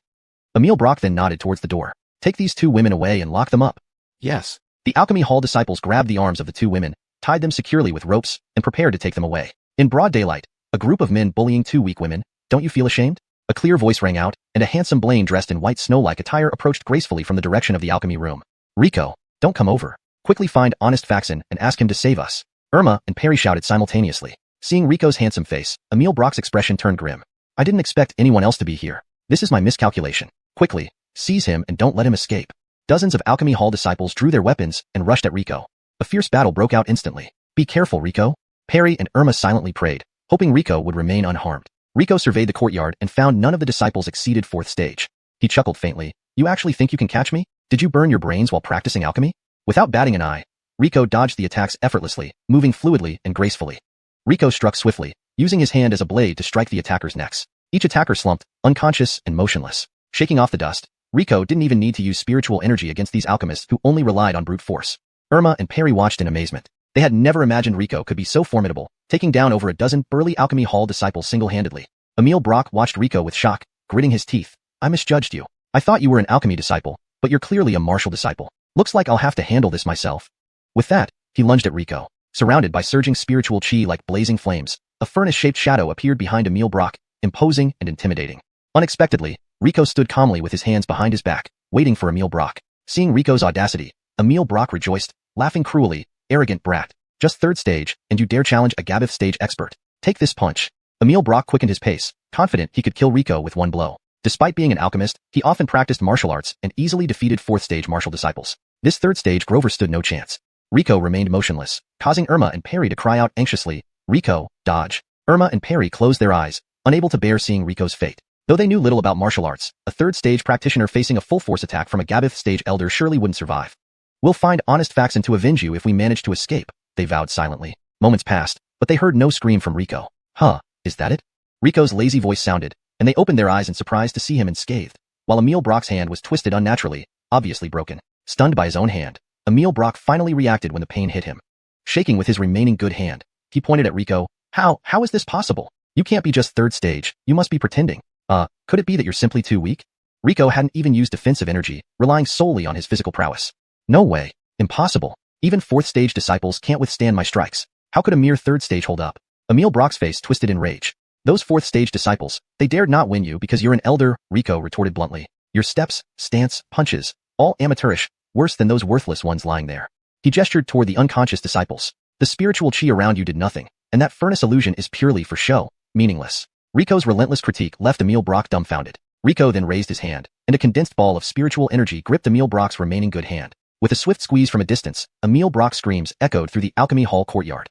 Emil Brock then nodded towards the door. Take these 2 women away and lock them up. Yes. The alchemy hall disciples grabbed the arms of the 2 women, tied them securely with ropes, and prepared to take them away. In broad daylight, a group of men bullying 2 weak women. Don't you feel ashamed? A clear voice rang out, and a handsome Blaine dressed in white snow-like attire approached gracefully from the direction of the alchemy room. Rico, don't come over. Quickly find Honest Faxon and ask him to save us. Irma and Perry shouted simultaneously. Seeing Rico's handsome face, Emil Brock's expression turned grim. I didn't expect anyone else to be here. This is my miscalculation. Quickly, seize him and don't let him escape. Dozens of alchemy hall disciples drew their weapons and rushed at Rico. A fierce battle broke out instantly. Be careful, Rico. Perry and Irma silently prayed, hoping Rico would remain unharmed. Rico surveyed the courtyard and found none of the disciples exceeded 4th stage. He chuckled faintly. You actually think you can catch me? Did you burn your brains while practicing alchemy? Without batting an eye, Rico dodged the attacks effortlessly, moving fluidly and gracefully. Rico struck swiftly, using his hand as a blade to strike the attackers' necks. Each attacker slumped, unconscious and motionless. Shaking off the dust, Rico didn't even need to use spiritual energy against these alchemists who only relied on brute force. Irma and Perry watched in amazement. They had never imagined Rico could be so formidable, taking down over a dozen burly alchemy hall disciples single-handedly. Emil Brock watched Rico with shock, gritting his teeth. I misjudged you. I thought you were an alchemy disciple, but you're clearly a martial disciple. Looks like I'll have to handle this myself. With that, he lunged at Rico. Surrounded by surging spiritual chi like blazing flames, a furnace-shaped shadow appeared behind Emil Brock, imposing and intimidating. Unexpectedly, Rico stood calmly with his hands behind his back, waiting for Emil Brock. Seeing Rico's audacity, Emil Brock rejoiced, laughing cruelly, arrogant brat. Just 3rd stage, and you dare challenge a Gabith stage expert. Take this punch. Emil Brock quickened his pace, confident he could kill Riko with one blow. Despite being an alchemist, he often practiced martial arts and easily defeated 4th stage martial disciples. This 3rd stage Grover stood no chance. Riko remained motionless, causing Irma and Perry to cry out anxiously, "Riko, dodge." Irma and Perry closed their eyes, unable to bear seeing Riko's fate. Though they knew little about martial arts, a 3rd stage practitioner facing a full force attack from a Gabith stage elder surely wouldn't survive. "We'll find honest Faxon to avenge you if we manage to escape," they vowed silently. Moments passed, but they heard no scream from Riko. "Huh, is that it?" Riko's lazy voice sounded, and they opened their eyes in surprise to see him unscathed, while Emil Brock's hand was twisted unnaturally, obviously broken. Stunned by his own hand, Emil Brock finally reacted when the pain hit him. Shaking with his remaining good hand, he pointed at Riko. How is this possible? You can't be just 3rd stage, you must be pretending. Could it be that you're simply too weak?" Riko hadn't even used defensive energy, relying solely on his physical prowess. "No way. Impossible. Even 4th stage disciples can't withstand my strikes. How could a mere 3rd stage hold up?" Emil Brock's face twisted in rage. "Those 4th stage disciples, they dared not win you because you're an elder," Riko retorted bluntly. "Your steps, stance, punches, all amateurish, worse than those worthless ones lying there." He gestured toward the unconscious disciples. "The spiritual chi around you did nothing, and that furnace illusion is purely for show, meaningless." Riko's relentless critique left Emil Brock dumbfounded. Riko then raised his hand, and a condensed ball of spiritual energy gripped Emil Brock's remaining good hand. With a swift squeeze from a distance, Emil Brock's screams echoed through the alchemy hall courtyard.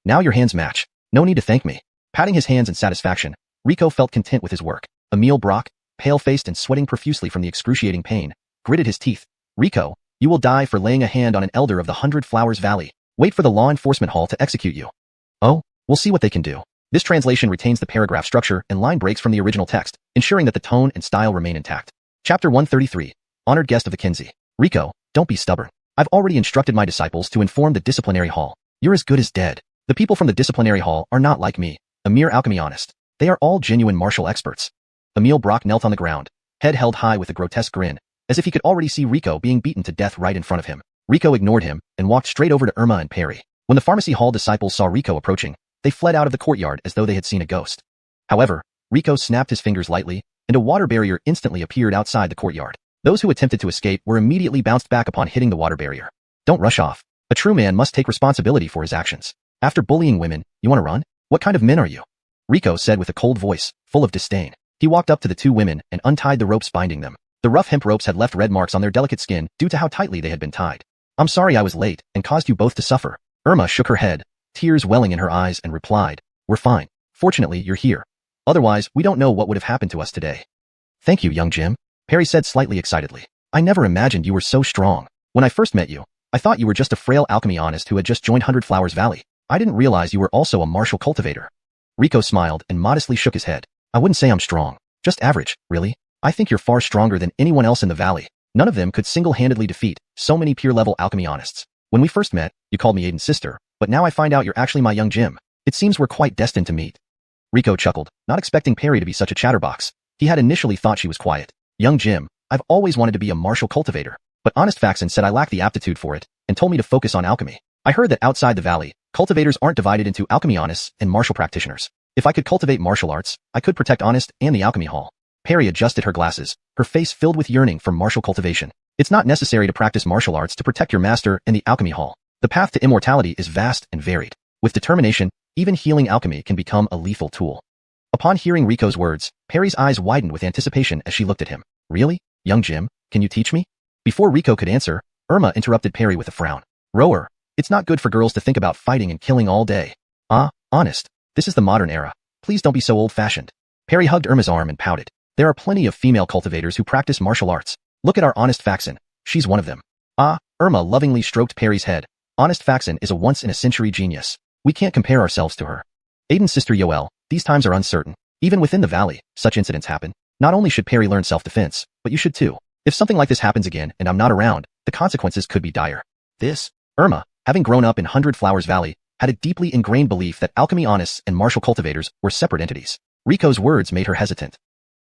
"Now your hands match. No need to thank me." Patting his hands in satisfaction, Riko felt content with his work. Emil Brock, pale-faced and sweating profusely from the excruciating pain, gritted his teeth. "Riko, you will die for laying a hand on an elder of the 100 Flowers Valley. Wait for the law enforcement hall to execute you." "Oh, we'll see what they can do." This translation retains the paragraph structure and line breaks from the original text, ensuring that the tone and style remain intact. Chapter 133. Honored Guest of the Kinzie. "Riko, don't be stubborn. I've already instructed my disciples to inform the disciplinary hall. You're as good as dead. The people from the disciplinary hall are not like me, a mere alchemy honest. They are all genuine martial experts." Emil Brock knelt on the ground, head held high with a grotesque grin, as if he could already see Riko being beaten to death right in front of him. Riko ignored him and walked straight over to Irma and Perry. When the pharmacy hall disciples saw Riko approaching, they fled out of the courtyard as though they had seen a ghost. However, Riko snapped his fingers lightly, and a water barrier instantly appeared outside the courtyard. Those who attempted to escape were immediately bounced back upon hitting the water barrier. "Don't rush off. A true man must take responsibility for his actions. After bullying women, you want to run? What kind of men are you?" Riko said with a cold voice, full of disdain. He walked up to the 2 women and untied the ropes binding them. The rough hemp ropes had left red marks on their delicate skin due to how tightly they had been tied. "I'm sorry I was late and caused you both to suffer." Irma shook her head, tears welling in her eyes, and replied, "We're fine. Fortunately, you're here. Otherwise, we don't know what would have happened to us today." "Thank you, young Jim," Perry said slightly excitedly. "I never imagined you were so strong. When I first met you, I thought you were just a frail alchemy honest who had just joined 100 Flowers Valley. I didn't realize you were also a martial cultivator." Riko smiled and modestly shook his head. "I wouldn't say I'm strong. Just average, really. I think you're far stronger than anyone else in the valley. None of them could single-handedly defeat so many peer-level alchemy honests. When we first met, you called me Aiden's sister, but now I find out you're actually my young Jim. It seems we're quite destined to meet." Riko chuckled, not expecting Perry to be such a chatterbox. He had initially thought she was quiet. "Young Jim, I've always wanted to be a martial cultivator, but Honest Faxon said I lack the aptitude for it, and told me to focus on alchemy. I heard that outside the valley, cultivators aren't divided into alchemy honest and martial practitioners. If I could cultivate martial arts, I could protect Honest and the alchemy hall." Perry adjusted her glasses, her face filled with yearning for martial cultivation. "It's not necessary to practice martial arts to protect your master and the alchemy hall. The path to immortality is vast and varied. With determination, even healing alchemy can become a lethal tool." Upon hearing Riko's words, Perry's eyes widened with anticipation as she looked at him. "Really? Young Jim, can you teach me?" Before Riko could answer, Irma interrupted Perry with a frown. "Rower, it's not good for girls to think about fighting and killing all day. Honest. This is the modern era. Please don't be so old-fashioned." Perry hugged Irma's arm and pouted. "There are plenty of female cultivators who practice martial arts. Look at our Honest Faxon. She's one of them." Irma lovingly stroked Perry's head. "Honest Faxon is a once-in-a-century genius. We can't compare ourselves to her." Aiden's sister Yoel, "These times are uncertain. Even within the valley, such incidents happen. Not only should Perry learn self-defense, but you should too. If something like this happens again and I'm not around, the consequences could be dire." Irma, having grown up in 100 Flowers Valley, had a deeply ingrained belief that alchemy honest and martial cultivators were separate entities. Riko's words made her hesitant.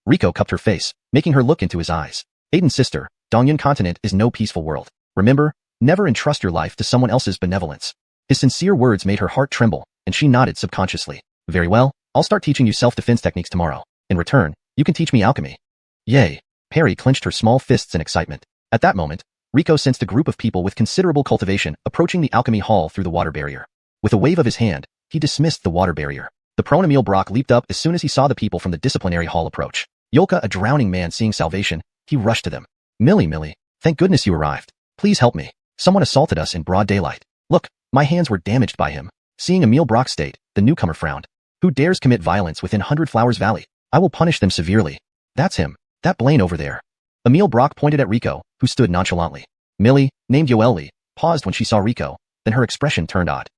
Riko cupped her face, making her look into his eyes. "Aiden's sister, Dongyun Continent is no peaceful world. Remember, never entrust your life to someone else's benevolence." His sincere words made her heart tremble, and she nodded subconsciously. "Very well, I'll start teaching you self-defense techniques tomorrow. In return, you can teach me alchemy." "Yay!" Perry clenched her small fists in excitement. At that moment, Riko sensed a group of people with considerable cultivation approaching the alchemy hall through the water barrier. With a wave of his hand, he dismissed the water barrier. The prone Emil Brock leaped up as soon as he saw the people from the disciplinary hall approach. Yolka, a drowning man seeing salvation, he rushed to them. Millie, thank goodness you arrived. Please help me. Someone assaulted us in broad daylight. Look, my hands were damaged by him. Seeing Emil Brock's state, the newcomer frowned. Who dares commit violence within 100 Flowers Valley? I will punish them severely. That's him. That Blaine over there. Emil Brock pointed at Rico, who stood nonchalantly. Millie, named Yoeli, paused when she saw Rico, then her expression turned odd.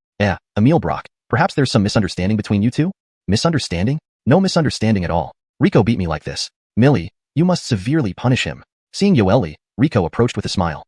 Emil Brock, perhaps there's some misunderstanding between you two? Misunderstanding? No misunderstanding at all. Rico beat me like this. Millie, you must severely punish him. Seeing Yoeli, Rico approached with a smile.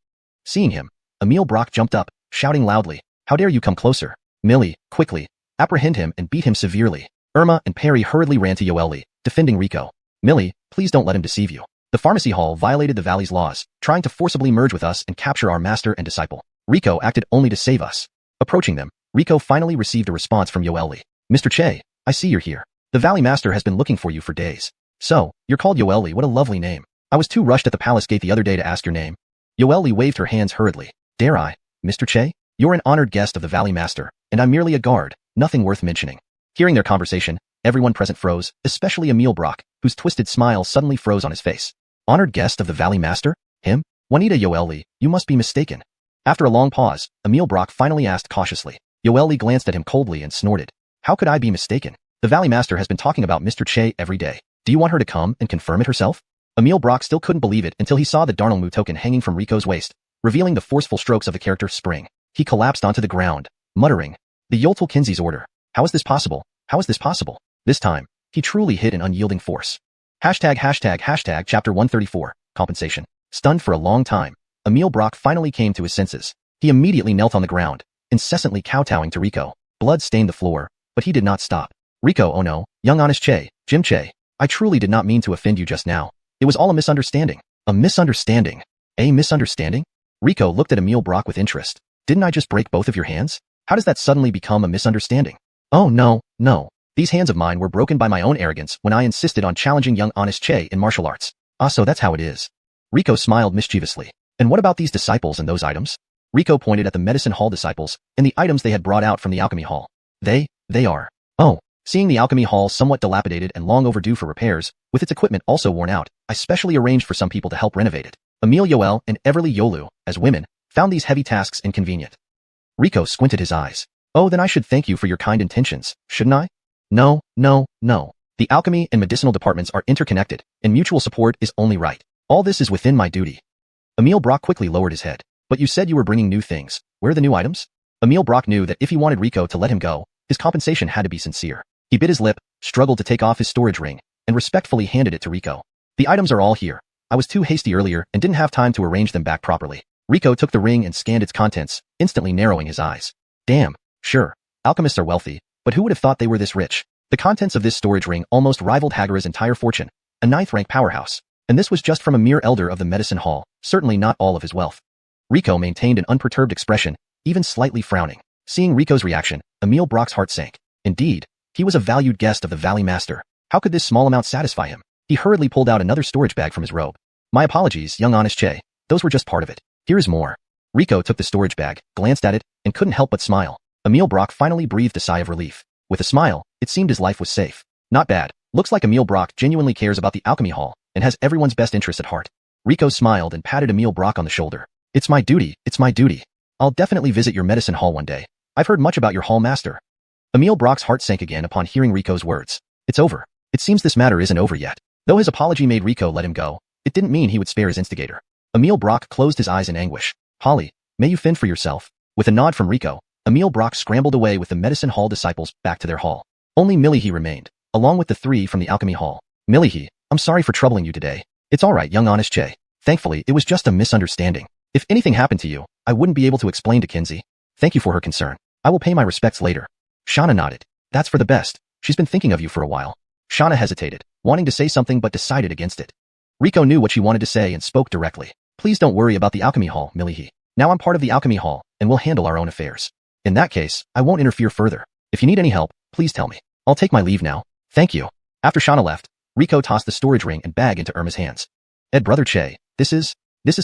Seeing him, Emil Brock jumped up, shouting loudly, how dare you come closer? Millie, quickly, apprehend him and beat him severely. Irma and Perry hurriedly ran to Yoeli, defending Rico. Millie, please don't let him deceive you. The pharmacy hall violated the valley's laws, trying to forcibly merge with us and capture our master and disciple. Rico acted only to save us. Approaching them, Rico finally received a response from Yoeli. Mr. Che, I see you're here. The valley master has been looking for you for days. So, you're called Yoeli, what a lovely name. I was too rushed at the palace gate the other day to ask your name. Yoeli waved her hands hurriedly. Dare I, Mr. Che? You're an honored guest of the valley master, and I'm merely a guard, nothing worth mentioning. Hearing their conversation, everyone present froze, especially Emil Brock, whose twisted smile suddenly froze on his face. Honored guest of the valley master? Him? Juanita Yoeli, you must be mistaken. After a long pause, Emil Brock finally asked cautiously. Yoeli glanced at him coldly and snorted. How could I be mistaken? The valley master has been talking about Mr. Che every day. Do you want her to come and confirm it herself? Emil Brock still couldn't believe it until he saw the Darnelmu token hanging from Rico's waist, revealing the forceful strokes of the character Spring. He collapsed onto the ground, muttering, the Yoltal Kinsey's order. How is this possible? How is this possible? This time, he truly hit an unyielding force. Hashtag chapter 134, compensation. Stunned for a long time, Emil Brock finally came to his senses. He immediately knelt on the ground, incessantly kowtowing to Rico. Blood stained the floor, but he did not stop. Rico, oh no, young honest Che, Jim Che, I truly did not mean to offend you just now. It was all a misunderstanding. A misunderstanding? A misunderstanding? Rico looked at Emil Brock with interest. Didn't I just break both of your hands? How does that suddenly become a misunderstanding? Oh no. These hands of mine were broken by my own arrogance when I insisted on challenging young honest Che in martial arts. Ah, so that's how it is. Rico smiled mischievously. And what about these disciples and those items? Rico pointed at the medicine hall disciples and the items they had brought out from the alchemy hall. They are. Oh, seeing the alchemy hall somewhat dilapidated and long overdue for repairs, with its equipment also worn out, I specially arranged for some people to help renovate it. Emil Yoel and Everly Yolu, as women, found these heavy tasks inconvenient. Rico squinted his eyes. Oh, then I should thank you for your kind intentions, shouldn't I? No. The alchemy and medicinal departments are interconnected, and mutual support is only right. All this is within my duty. Emil Brock quickly lowered his head. But you said you were bringing new things. Where are the new items? Emil Brock knew that if he wanted Rico to let him go, his compensation had to be sincere. He bit his lip, struggled to take off his storage ring, and respectfully handed it to Rico. The items are all here. I was too hasty earlier and didn't have time to arrange them back properly. Rico took the ring and scanned its contents, instantly narrowing his eyes. Damn, sure, alchemists are wealthy, but who would have thought they were this rich? The contents of this storage ring almost rivaled Hagara's entire fortune, a 9th-rank powerhouse. And this was just from a mere elder of the medicine hall, certainly not all of his wealth. Rico maintained an unperturbed expression, even slightly frowning. Seeing Rico's reaction, Emil Brock's heart sank. Indeed, he was a valued guest of the Valley Master. How could this small amount satisfy him? He hurriedly pulled out another storage bag from his robe. My apologies, young honest Che. Those were just part of it. Here is more. Rico took the storage bag, glanced at it, and couldn't help but smile. Emil Brock finally breathed a sigh of relief. With a smile, it seemed his life was safe. Not bad. Looks like Emil Brock genuinely cares about the alchemy hall and has everyone's best interests at heart. Rico smiled and patted Emil Brock on the shoulder. It's my duty. I'll definitely visit your medicine hall one day. I've heard much about your hall master. Emil Brock's heart sank again upon hearing Rico's words. It's over. It seems this matter isn't over yet. Though his apology made Rico let him go, it didn't mean he would spare his instigator. Emil Brock closed his eyes in anguish. Holly, may you fend for yourself. With a nod from Rico, Emil Brock scrambled away with the medicine hall disciples back to their hall. Only Millihe remained, along with the 3 from the alchemy hall. Millihe, I'm sorry for troubling you today. It's alright, young honest Che. Thankfully, it was just a misunderstanding. If anything happened to you, I wouldn't be able to explain to Kinsey. Thank you for her concern. I will pay my respects later. Shauna nodded. That's for the best. She's been thinking of you for a while. Shauna hesitated, wanting to say something but decided against it. Rico knew what she wanted to say and spoke directly. Please don't worry about the alchemy hall, Millihe. Now I'm part of the alchemy hall, and we'll handle our own affairs. In that case, I won't interfere further. If you need any help, please tell me. I'll take my leave now. Thank you. After Shauna left, Rico tossed the storage ring and bag into Irma's hands. Ed brother Che, this is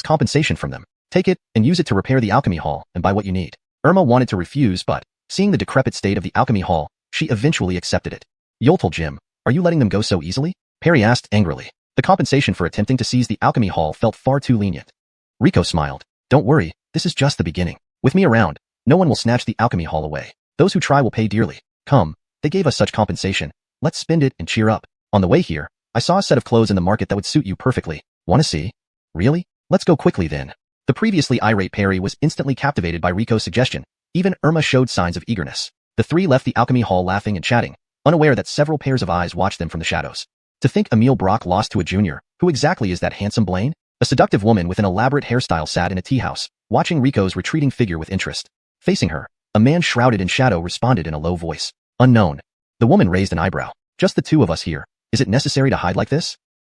compensation from them. Take it and use it to repair the alchemy hall and buy what you need. Irma wanted to refuse but, seeing the decrepit state of the alchemy hall, she eventually accepted it. Yoltal Jim, are you letting them go so easily? Perry asked angrily. The compensation for attempting to seize the alchemy hall felt far too lenient. Rico smiled. Don't worry, this is just the beginning. With me around, no one will snatch the alchemy hall away. Those who try will pay dearly. Come, they gave us such compensation. Let's spend it and cheer up. On the way here, I saw a set of clothes in the market that would suit you perfectly. Want to see? Really? Let's go quickly then. The previously irate Perry was instantly captivated by Rico's suggestion. Even Irma showed signs of eagerness. The three left the alchemy hall laughing and chatting, unaware that several pairs of eyes watched them from the shadows. To think Emile Brock lost to a junior, who exactly is that handsome Blaine? A seductive woman with an elaborate hairstyle sat in a tea house, watching Rico's retreating figure with interest. Facing her, a man shrouded in shadow responded in a low voice. Unknown. The woman raised an eyebrow. Just the two of us here. Is it necessary to hide like this?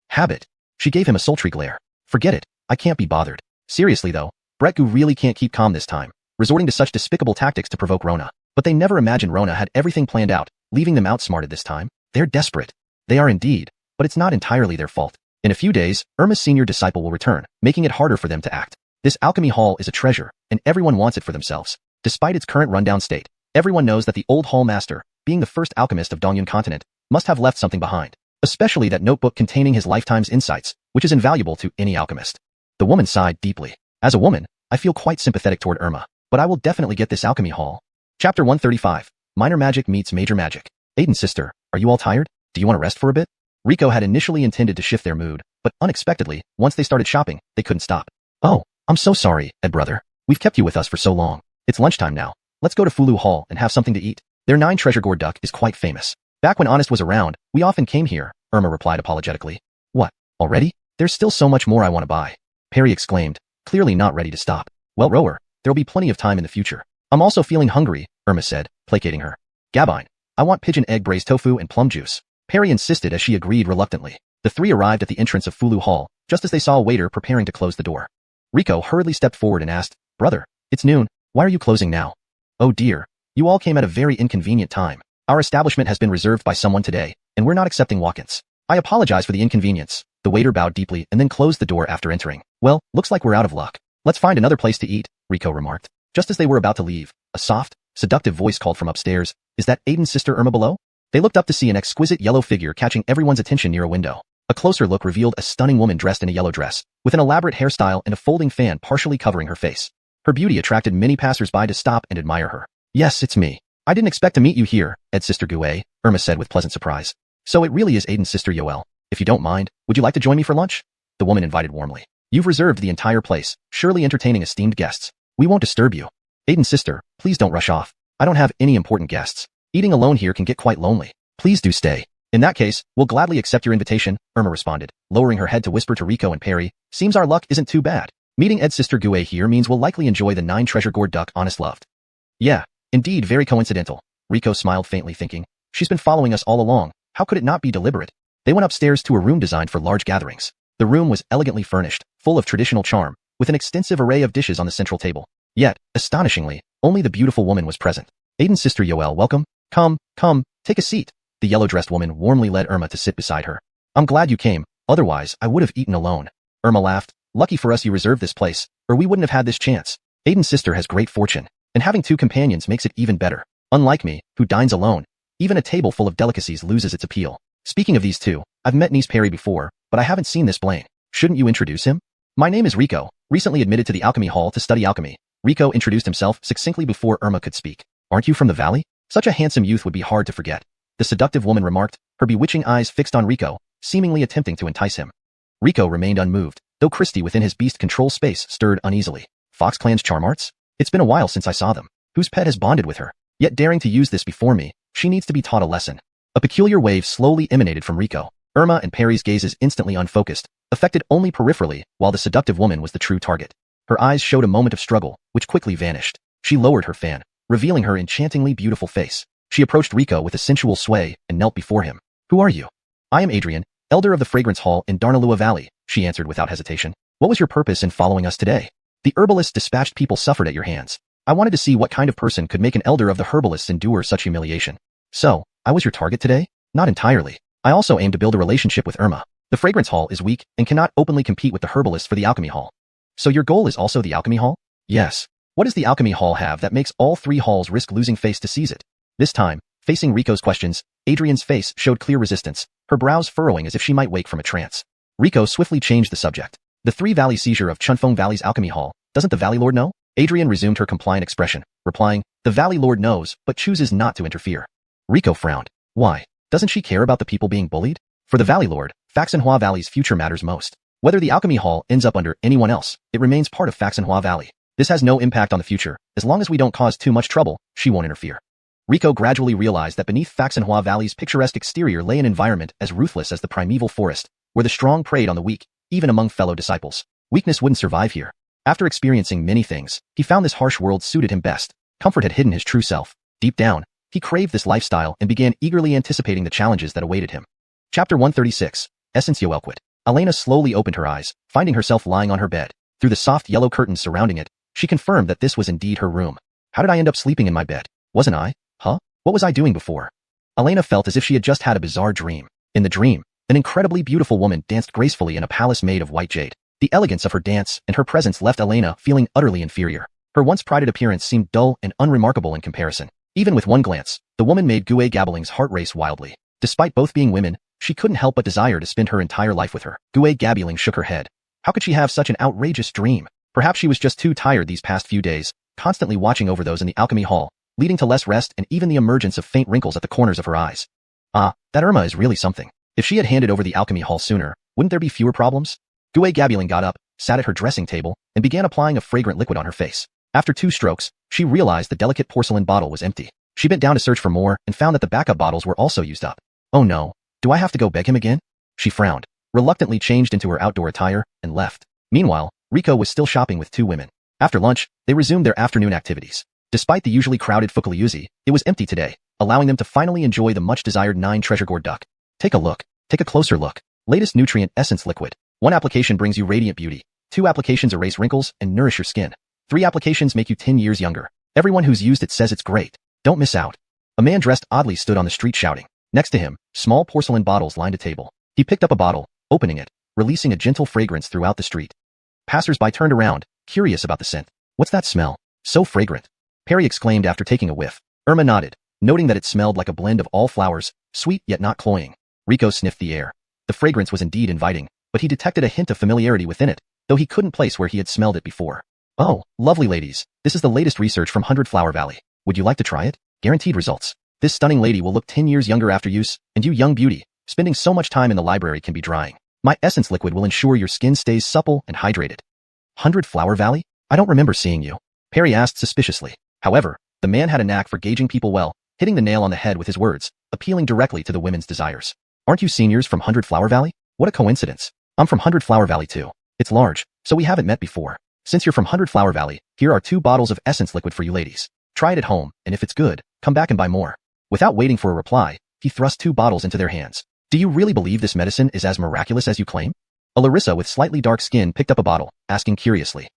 Habit. She gave him a sultry glare. Forget it. I can't be bothered. Seriously though, Bretgu really can't keep calm this time, resorting to such despicable tactics to provoke Rona. But they never imagined Rona had everything planned out, leaving them outsmarted this time. They're desperate. They are indeed, but it's not entirely their fault. In a few days, Irma's senior disciple will return, making it harder for them to act. This alchemy hall is a treasure, and everyone wants it for themselves. Despite its current rundown state, everyone knows that the old hall master, being the first alchemist of Dongyun Continent, must have left something behind, especially that notebook containing his lifetime's insights, which is invaluable to any alchemist. The woman sighed deeply. As a woman, I feel quite sympathetic toward Irma, but I will definitely get this alchemy hall. Chapter 135. Minor Magic Meets Major Magic. Aiden's sister, are you all tired? Do you want to rest for a bit? Rico had initially intended to shift their mood, but unexpectedly, once they started shopping, they couldn't stop. Oh, I'm so sorry, Ed brother. We've kept you with us for so long. It's lunchtime now. Let's go to Fulu Hall and have something to eat. Their 9 treasure gourd duck is quite famous. Back when Honest was around, we often came here, Irma replied apologetically. What, already? There's still so much more I want to buy. Perry exclaimed, clearly not ready to stop. Well, Rower, there'll be plenty of time in the future. I'm also feeling hungry, Irma said, placating her. Gabine, I want pigeon egg braised tofu and plum juice. Perry insisted as she agreed reluctantly. The three arrived at the entrance of Fulu Hall, just as they saw a waiter preparing to close the door. Rico hurriedly stepped forward and asked, Brother, it's noon, why are you closing now? Oh dear, you all came at a very inconvenient time. Our establishment has been reserved by someone today, and we're not accepting walk-ins. I apologize for the inconvenience. The waiter bowed deeply and then closed the door after entering. Well, looks like we're out of luck. Let's find another place to eat, Rico remarked. Just as they were about to leave, a soft, seductive voice called from upstairs, Is that Aiden's sister Irma below? They looked up to see an exquisite yellow figure catching everyone's attention near a window. A closer look revealed a stunning woman dressed in a yellow dress, with an elaborate hairstyle and a folding fan partially covering her face. Her beauty attracted many passers-by to stop and admire her. Yes, it's me. I didn't expect to meet you here, Ed's sister Gue, Irma said with pleasant surprise. So it really is Aiden's sister Yoel. If you don't mind, would you like to join me for lunch? The woman invited warmly. You've reserved the entire place, surely entertaining esteemed guests. We won't disturb you. Aiden's sister, please don't rush off. I don't have any important guests. Eating alone here can get quite lonely. Please do stay. In that case, we'll gladly accept your invitation, Irma responded, lowering her head to whisper to Rico and Perry. Seems our luck isn't too bad. Meeting Ed's sister Gue here means we'll likely enjoy the 9 treasure gourd duck Honest loved. Yeah, indeed very coincidental. Rico smiled faintly thinking. She's been following us all along. How could it not be deliberate? They went upstairs to a room designed for large gatherings. The room was elegantly furnished, full of traditional charm, with an extensive array of dishes on the central table. Yet, astonishingly, only the beautiful woman was present. Aiden's sister Yoel, welcome. Come, take a seat. The yellow-dressed woman warmly led Irma to sit beside her. I'm glad you came, otherwise I would have eaten alone. Irma laughed. Lucky for us you reserved this place, or we wouldn't have had this chance. Aiden's sister has great fortune, and having 2 companions makes it even better. Unlike me, who dines alone, even a table full of delicacies loses its appeal. Speaking of these 2, I've met niece Perry before, but I haven't seen this Blaine. Shouldn't you introduce him? My name is Rico, recently admitted to the alchemy hall to study alchemy. Rico introduced himself succinctly before Irma could speak. Aren't you from the valley? Such a handsome youth would be hard to forget. The seductive woman remarked, her bewitching eyes fixed on Rico, seemingly attempting to entice him. Rico remained unmoved, though Christie within his beast control space stirred uneasily. Fox Clan's charm arts? It's been a while since I saw them. Whose pet has bonded with her? Yet daring to use this before me, she needs to be taught a lesson. A peculiar wave slowly emanated from Rico. Irma and Perry's gazes instantly unfocused, affected only peripherally, while the seductive woman was the true target. Her eyes showed a moment of struggle, which quickly vanished. She lowered her fan, revealing her enchantingly beautiful face. She approached Rico with a sensual sway and knelt before him. Who are you? I am Adrian, elder of the Fragrance Hall in Darnalua Valley, she answered without hesitation. What was your purpose in following us today? The herbalists dispatched people suffered at your hands. I wanted to see what kind of person could make an elder of the herbalists endure such humiliation. So, I was your target today? Not entirely. I also aim to build a relationship with Irma. The Fragrance Hall is weak and cannot openly compete with the herbalists for the Alchemy Hall. So your goal is also the Alchemy Hall? Yes. What does the Alchemy Hall have that makes all 3 halls risk losing face to seize it? This time, Facing Rico's questions, Adrian's face showed clear resistance, her brows furrowing as if she might wake from a trance. Rico swiftly changed the subject. The Three Valley seizure of Chunfeng Valley's alchemy hall, doesn't the Valley Lord know? Adrian resumed her compliant expression, replying, the Valley Lord knows, but chooses not to interfere. Rico frowned. Why? Doesn't she care about the people being bullied? For the Valley Lord, Xuanhuan Valley's future matters most. Whether the alchemy hall ends up under anyone else, it remains part of Xuanhuan Valley. This has no impact on the future. As long as we don't cause too much trouble, she won't interfere. Rico gradually realized that beneath Xuanhuan Valley's picturesque exterior lay an environment as ruthless as the primeval forest, where the strong preyed on the weak, even among fellow disciples. Weakness wouldn't survive here. After experiencing many things, he found this harsh world suited him best. Comfort had hidden his true self. Deep down, he craved this lifestyle and began eagerly anticipating the challenges that awaited him. Chapter 136, Xianxia Welquit. Elena slowly opened her eyes, finding herself lying on her bed. Through the soft yellow curtains surrounding it, she confirmed that this was indeed her room. How did I end up sleeping in my bed? Wasn't I? Huh? What was I doing before? Elena felt as if she had just had a bizarre dream. In the dream, an incredibly beautiful woman danced gracefully in a palace made of white jade. The elegance of her dance and her presence left Elena feeling utterly inferior. Her once prided appearance seemed dull and unremarkable in comparison. Even with one glance, the woman made Gue Gabling's heart race wildly. Despite both being women, she couldn't help but desire to spend her entire life with her. Gue Gabeling shook her head. How could she have such an outrageous dream? Perhaps she was just too tired these past few days, constantly watching over those in the alchemy hall, leading to less rest and even the emergence of faint wrinkles at the corners of her eyes. Ah, that Irma is really something. If she had handed over the alchemy hall sooner, wouldn't there be fewer problems? Gue Gabeling got up, sat at her dressing table, and began applying a fragrant liquid on her face. After 2 strokes, she realized the delicate porcelain bottle was empty. She bent down to search for more and found that the backup bottles were also used up. Oh no, do I have to go beg him again? She frowned, reluctantly changed into her outdoor attire, and left. Meanwhile, Rico was still shopping with 2 women. After lunch, they resumed their afternoon activities. Despite the usually crowded Fukuliuzi, it was empty today, allowing them to finally enjoy the much-desired 9 treasure gourd duck. Take a look. Take a closer look. Latest nutrient essence liquid. 1 application brings you radiant beauty. 2 applications erase wrinkles and nourish your skin. 3 applications make you 10 years younger. Everyone who's used it says it's great. Don't miss out. A man dressed oddly stood on the street shouting. Next to him, small porcelain bottles lined a table. He picked up a bottle, opening it, releasing a gentle fragrance throughout the street. Passers-by turned around, curious about the scent. What's that smell? So fragrant. Perry exclaimed after taking a whiff. Irma nodded, noting that it smelled like a blend of all flowers, sweet yet not cloying. Rico sniffed the air. The fragrance was indeed inviting, but he detected a hint of familiarity within it, though he couldn't place where he had smelled it before. Oh, lovely ladies, this is the latest research from 100 Flower Valley. Would you like to try it? Guaranteed results. This stunning lady will look 10 years younger after use, and you young beauty, spending so much time in the library can be drying. My essence liquid will ensure your skin stays supple and hydrated. 100 Flower Valley? I don't remember seeing you. Perry asked suspiciously. However, the man had a knack for gauging people well, hitting the nail on the head with his words, appealing directly to the women's desires. Aren't you seniors from 100 Flower Valley? What a coincidence. I'm from 100 Flower Valley too. It's large, so we haven't met before. Since you're from 100 Flower Valley, here are 2 bottles of essence liquid for you ladies. Try it at home, and if it's good, come back and buy more. Without waiting for a reply, he thrust 2 bottles into their hands. Do you really believe this medicine is as miraculous as you claim? A Larissa with slightly dark skin picked up a bottle, asking curiously.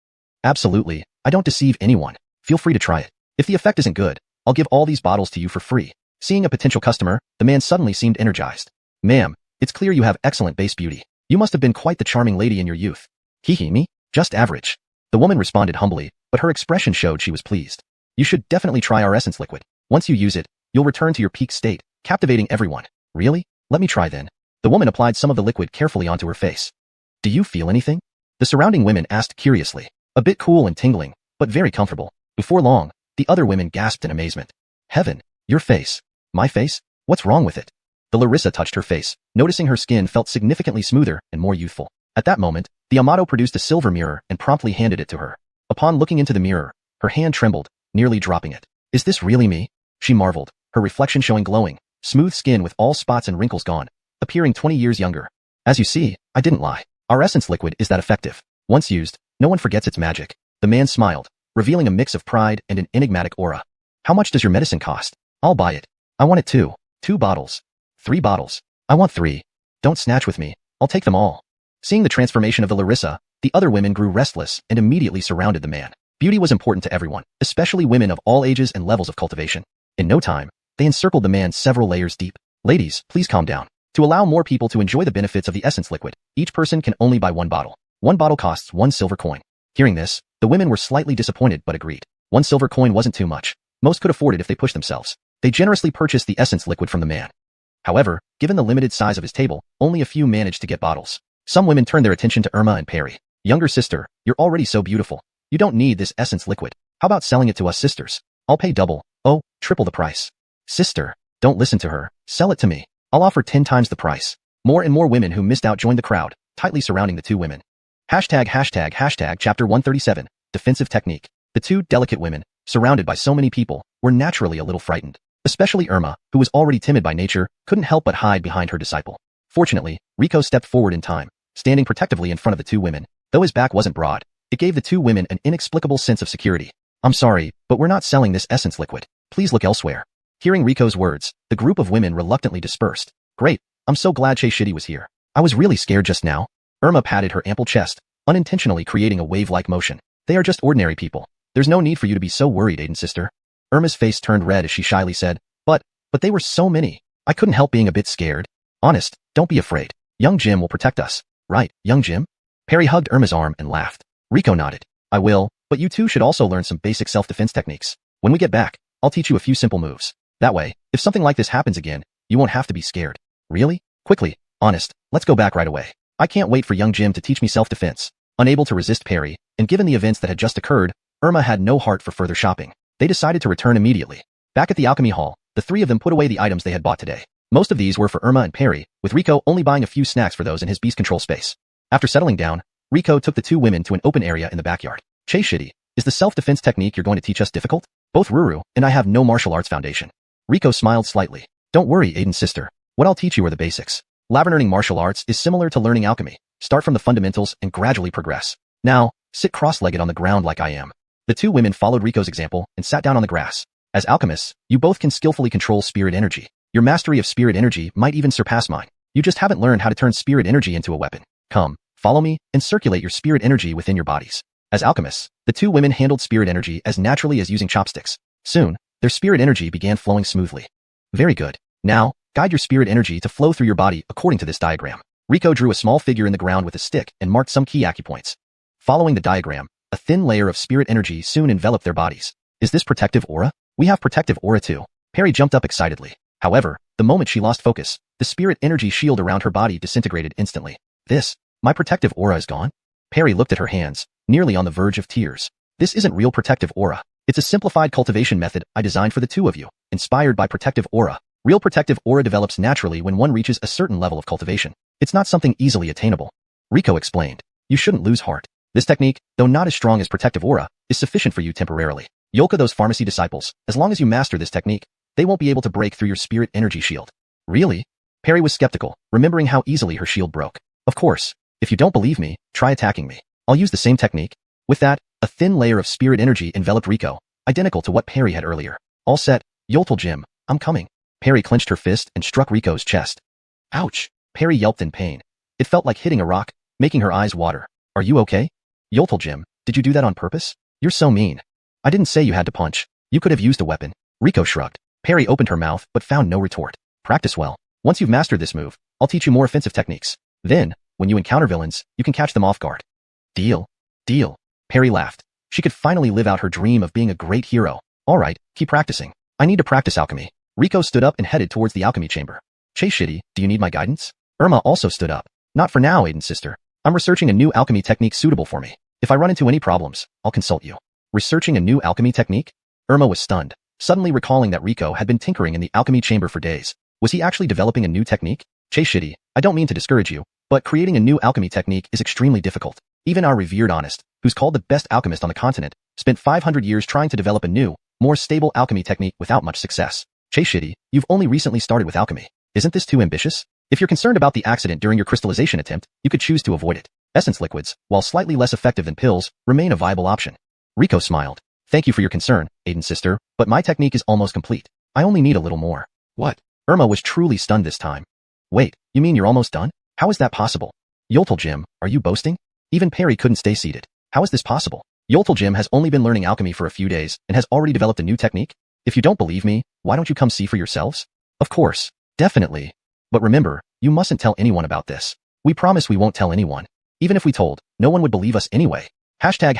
Absolutely, I don't deceive anyone. Feel free to try it. If the effect isn't good, I'll give all these bottles to you for free. Seeing a potential customer, the man suddenly seemed energized. Ma'am, it's clear you have excellent base beauty. You must have been quite the charming lady in your youth. Hee me? Just average. The woman responded humbly, but her expression showed she was pleased. You should definitely try our essence liquid. Once you use it, you'll return to your peak state, captivating everyone. Really? Let me try then. The woman applied some of the liquid carefully onto her face. Do you feel anything? The surrounding women asked curiously. A bit cool and tingling, but very comfortable. Before long, the other women gasped in amazement. Heaven, your face. My face? What's wrong with it? The Larissa touched her face, noticing her skin felt significantly smoother and more youthful. At that moment, the Amato produced a silver mirror and promptly handed it to her. Upon looking into the mirror, her hand trembled, nearly dropping it. Is this really me? She marveled, her reflection showing glowing, smooth skin with all spots and wrinkles gone, appearing 20 years younger. As you see, I didn't lie. Our essence liquid is that effective. Once used, no one forgets its magic. The man smiled, revealing a mix of pride and an enigmatic aura. How much does your medicine cost? I'll buy it. I want it too. 2 bottles. 3 bottles. I want 3. Don't snatch with me. I'll take them all. Seeing the transformation of the Larissa, the other women grew restless and immediately surrounded the man. Beauty was important to everyone, especially women of all ages and levels of cultivation. In no time, they encircled the man several layers deep. Ladies, please calm down. To allow more people to enjoy the benefits of the essence liquid, each person can only buy 1 bottle. 1 bottle costs 1 silver coin. Hearing this, the women were slightly disappointed but agreed. 1 silver coin wasn't too much. Most could afford it if they pushed themselves. They generously purchased the essence liquid from the man. However, given the limited size of his table, only a few managed to get bottles. Some women turned their attention to Irma and Perry. Younger sister, you're already so beautiful. You don't need this essence liquid. How about selling it to us sisters? I'll pay double, oh, triple the price. Sister, don't listen to her. Sell it to me. I'll offer 10 times the price. More and more women who missed out joined the crowd, tightly surrounding the two women. Hashtag chapter 137, defensive technique. The two delicate women, surrounded by so many people, were naturally a little frightened. Especially Irma, who was already timid by nature, couldn't help but hide behind her disciple. Fortunately, Rico stepped forward in time, standing protectively in front of the two women. Though his back wasn't broad, it gave the two women an inexplicable sense of security. I'm sorry, but we're not selling this essence liquid. Please look elsewhere. Hearing Rico's words, the group of women reluctantly dispersed. Great, I'm so glad Xianxia was here. I was really scared just now. Irma patted her ample chest, unintentionally creating a wave-like motion. They are just ordinary people. There's no need for you to be so worried, Aiden sister. Irma's face turned red as she shyly said, but they were so many. I couldn't help being a bit scared. Honest, don't be afraid. Young Jim will protect us. Right, young Jim? Perry hugged Irma's arm and laughed. Rico nodded. I will, but you two should also learn some basic self-defense techniques. When we get back, I'll teach you a few simple moves. That way, if something like this happens again, you won't have to be scared. Really? Quickly, honest, let's go back right away. I can't wait for young Jim to teach me self-defense. Unable to resist Perry, and given the events that had just occurred, Irma had no heart for further shopping. They decided to return immediately. Back at the alchemy hall, the three of them put away the items they had bought today. Most of these were for Irma and Perry, with Rico only buying a few snacks for those in his beast control space. After settling down, Rico took the two women to an open area in the backyard. Xianxia, is the self-defense technique you're going to teach us difficult? Both Ruru and I have no martial arts foundation. Rico smiled slightly. Don't worry, Aiden's sister. What I'll teach you are the basics. Learning martial arts is similar to learning alchemy. Start from the fundamentals and gradually progress. Now, sit cross-legged on the ground like I am. The two women followed Rico's example and sat down on the grass. As alchemists, you both can skillfully control spirit energy. Your mastery of spirit energy might even surpass mine. You just haven't learned how to turn spirit energy into a weapon. Come, follow me, and circulate your spirit energy within your bodies. As alchemists, the two women handled spirit energy as naturally as using chopsticks. Soon, their spirit energy began flowing smoothly. Very good. Now, guide your spirit energy to flow through your body according to this diagram. Rico drew a small figure in the ground with a stick and marked some key acupoints. Following the diagram, a thin layer of spirit energy soon enveloped their bodies. Is this protective aura? We have protective aura too. Perry jumped up excitedly. However, the moment she lost focus, the spirit energy shield around her body disintegrated instantly. My protective aura is gone? Perry looked at her hands, nearly on the verge of tears. This isn't real protective aura. It's a simplified cultivation method I designed for the two of you, inspired by protective aura. Real protective aura develops naturally when one reaches a certain level of cultivation. It's not something easily attainable. Rico explained. You shouldn't lose heart. This technique, though not as strong as protective aura, is sufficient for you temporarily. Yolka those pharmacy disciples, as long as you master this technique, they won't be able to break through your spirit energy shield. Really? Perry was skeptical, remembering how easily her shield broke. Of course. If you don't believe me, try attacking me. I'll use the same technique. With that, a thin layer of spirit energy enveloped Rico, identical to what Perry had earlier. All set, Yoltal Jim, I'm coming. Perry clenched her fist and struck Rico's chest. Ouch! Perry yelped in pain. It felt like hitting a rock, making her eyes water. Are you okay? Yoltal Jim, did you do that on purpose? You're so mean. I didn't say you had to punch. You could have used a weapon. Rico shrugged. Perry opened her mouth but found no retort. Practice well. Once you've mastered this move, I'll teach you more offensive techniques. Then, when you encounter villains, you can catch them off guard. Deal. Deal. Perry laughed. She could finally live out her dream of being a great hero. All right, keep practicing. I need to practice alchemy. Rico stood up and headed towards the alchemy chamber. Xianxia, do you need my guidance? Irma also stood up. Not for now, Aiden's sister. I'm researching a new alchemy technique suitable for me. If I run into any problems, I'll consult you. Researching a new alchemy technique? Irma was stunned, suddenly recalling that Rico had been tinkering in the alchemy chamber for days. Was he actually developing a new technique? Xianxia, I don't mean to discourage you, but creating a new alchemy technique is extremely difficult. Even our revered Honest, who's called the best alchemist on the continent, spent 500 years trying to develop a new, more stable alchemy technique without much success. Xianxia, you've only recently started with alchemy. Isn't this too ambitious? If you're concerned about the accident during your crystallization attempt, you could choose to avoid it. Essence liquids, while slightly less effective than pills, remain a viable option. Rico smiled. Thank you for your concern, Aiden's sister, but my technique is almost complete. I only need a little more. What? Irma was truly stunned this time. Wait, you mean you're almost done? How is that possible? Yoltal Jim, are you boasting? Even Perry couldn't stay seated. How is this possible? Yoltal Jim has only been learning alchemy for a few days and has already developed a new technique? If you don't believe me, why don't you come see for yourselves? Of course. Definitely. But remember, you mustn't tell anyone about this. We promise we won't tell anyone. Even if we told, no one would believe us anyway. Hashtag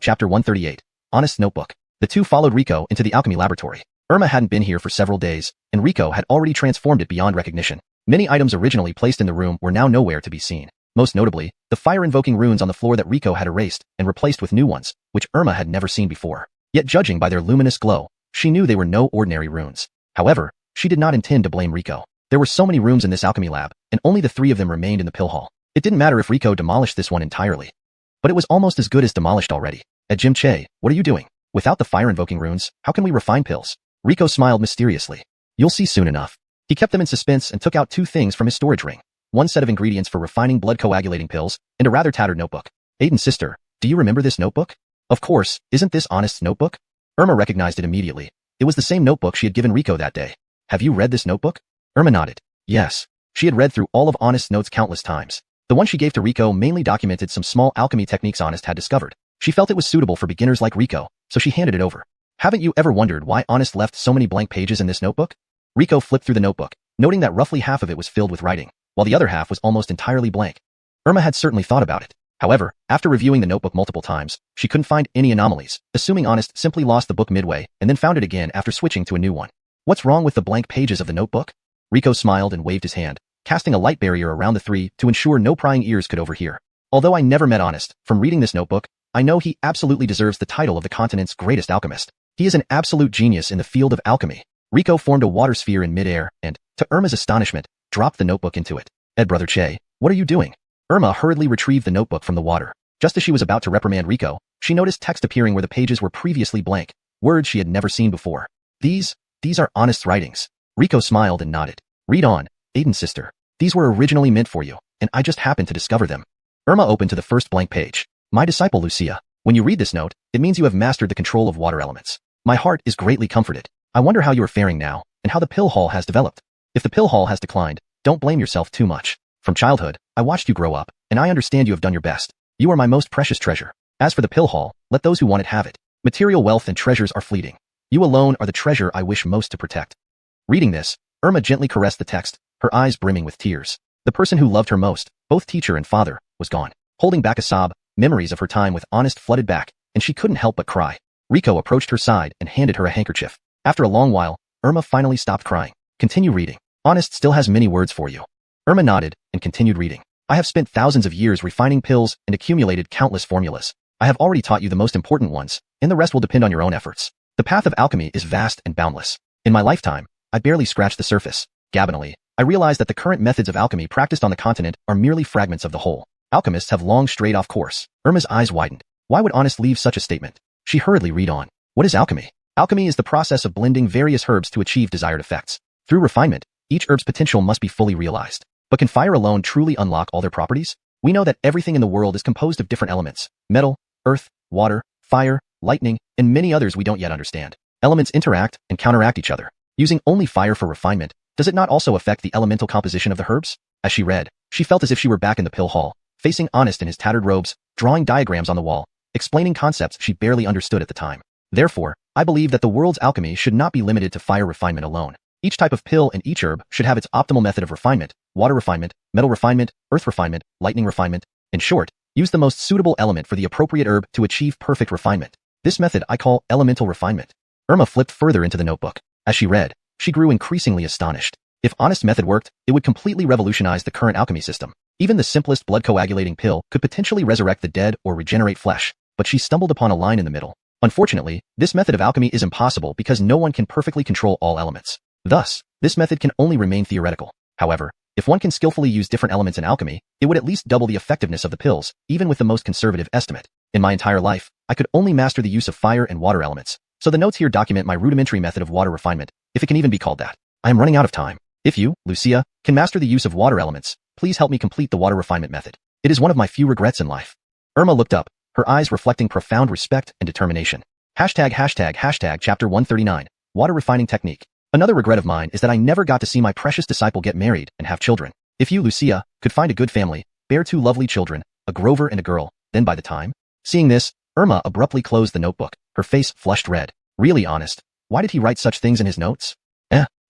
chapter 138. Honest notebook. The two followed Rico into the alchemy laboratory. Irma hadn't been here for several days, and Rico had already transformed it beyond recognition. Many items originally placed in the room were now nowhere to be seen. Most notably, the fire-invoking runes on the floor that Rico had erased and replaced with new ones, which Irma had never seen before. Yet judging by their luminous glow, she knew they were no ordinary runes. However, she did not intend to blame Rico. There were so many rooms in this alchemy lab, and only the 3 of them remained in the pill hall. It didn't matter if Rico demolished this one entirely. But it was almost as good as demolished already. At Jim Che, what are you doing? Without the fire-invoking runes, how can we refine pills? Rico smiled mysteriously. You'll see soon enough. He kept them in suspense and took out 2 things from his storage ring. One set of ingredients for refining blood coagulating pills, and a rather tattered notebook. Aiden's sister, do you remember this notebook? Of course, isn't this Honest's notebook? Irma recognized it immediately. It was the same notebook she had given Rico that day. Have you read this notebook? Irma nodded. Yes. She had read through all of Honest's notes countless times. The one she gave to Rico mainly documented some small alchemy techniques Honest had discovered. She felt it was suitable for beginners like Rico, so she handed it over. Haven't you ever wondered why Honest left so many blank pages in this notebook? Rico flipped through the notebook, noting that roughly half of it was filled with writing, while the other half was almost entirely blank. Irma had certainly thought about it. However, after reviewing the notebook multiple times, she couldn't find any anomalies, assuming Honest simply lost the book midway and then found it again after switching to a new one. What's wrong with the blank pages of the notebook? Rico smiled and waved his hand, casting a light barrier around the 3 to ensure no prying ears could overhear. Although I never met Honest, from reading this notebook, I know he absolutely deserves the title of the continent's greatest alchemist. He is an absolute genius in the field of alchemy. Rico formed a water sphere in midair and, to Irma's astonishment, dropped the notebook into it. Ed Brother Che, what are you doing? Irma hurriedly retrieved the notebook from the water. Just as she was about to reprimand Rico, she noticed text appearing where the pages were previously blank, words she had never seen before. These are Honest's writings. Rico smiled and nodded. Read on, Aiden's sister. These were originally meant for you, and I just happened to discover them. Irma opened to the first blank page. My disciple Lucia, when you read this note, it means you have mastered the control of water elements. My heart is greatly comforted. I wonder how you are faring now, and how the pill hall has developed. If the pill hall has declined, don't blame yourself too much. From childhood, I watched you grow up, and I understand you have done your best. You are my most precious treasure. As for the pill hall, let those who want it have it. Material wealth and treasures are fleeting. You alone are the treasure I wish most to protect. Reading this, Irma gently caressed the text, her eyes brimming with tears. The person who loved her most, both teacher and father, was gone. Holding back a sob, memories of her time with Honest flooded back, and she couldn't help but cry. Rico approached her side and handed her a handkerchief. After a long while, Irma finally stopped crying. Continue reading. Honest still has many words for you. Irma nodded and continued reading. I have spent thousands of years refining pills and accumulated countless formulas. I have already taught you the most important ones, and the rest will depend on your own efforts. The path of alchemy is vast and boundless. In my lifetime, I barely scratched the surface. Gabbinally, I realized that the current methods of alchemy practiced on the continent are merely fragments of the whole. Alchemists have long strayed off course. Irma's eyes widened. Why would Honest leave such a statement? She hurriedly read on. What is alchemy? Alchemy is the process of blending various herbs to achieve desired effects. Through refinement, each herb's potential must be fully realized. But can fire alone truly unlock all their properties? We know that everything in the world is composed of different elements: metal, earth, water, fire, lightning, and many others we don't yet understand. Elements interact and counteract each other. Using only fire for refinement, does it not also affect the elemental composition of the herbs? As she read, she felt as if she were back in the pill hall, facing Honest in his tattered robes, drawing diagrams on the wall, explaining concepts she barely understood at the time. Therefore, I believe that the world's alchemy should not be limited to fire refinement alone. Each type of pill and each herb should have its optimal method of refinement: water refinement, metal refinement, earth refinement, lightning refinement. In short, use the most suitable element for the appropriate herb to achieve perfect refinement. This method I call elemental refinement. Irma flipped further into the notebook. As she read, she grew increasingly astonished. If Honest's method worked, it would completely revolutionize the current alchemy system. Even the simplest blood coagulating pill could potentially resurrect the dead or regenerate flesh, but she stumbled upon a line in the middle. Unfortunately, this method of alchemy is impossible because no one can perfectly control all elements. Thus, this method can only remain theoretical. However, if one can skillfully use different elements in alchemy, it would at least double the effectiveness of the pills, even with the most conservative estimate. In my entire life, I could only master the use of fire and water elements, so the notes here document my rudimentary method of water refinement, if it can even be called that. I am running out of time. If you, Lucia, can master the use of water elements, please help me complete the water refinement method. It is one of my few regrets in life. Irma looked up, her eyes reflecting profound respect and determination. Hashtag chapter 139, water refining technique. Another regret of mine is that I never got to see my precious disciple get married and have children. If you, Lucia, could find a good family, bear 2 lovely children, a Grover and a girl, then by the time. Seeing this, Irma abruptly closed the notebook, her face flushed red. Really Honest, why did he write such things in his notes?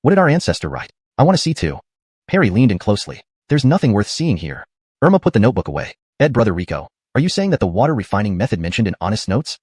What did our ancestor write? I want to see too. Perry leaned in closely. There's nothing worth seeing here. Irma put the notebook away. Ed Brother Rico, are you saying that the water refining method mentioned in Honest's notes?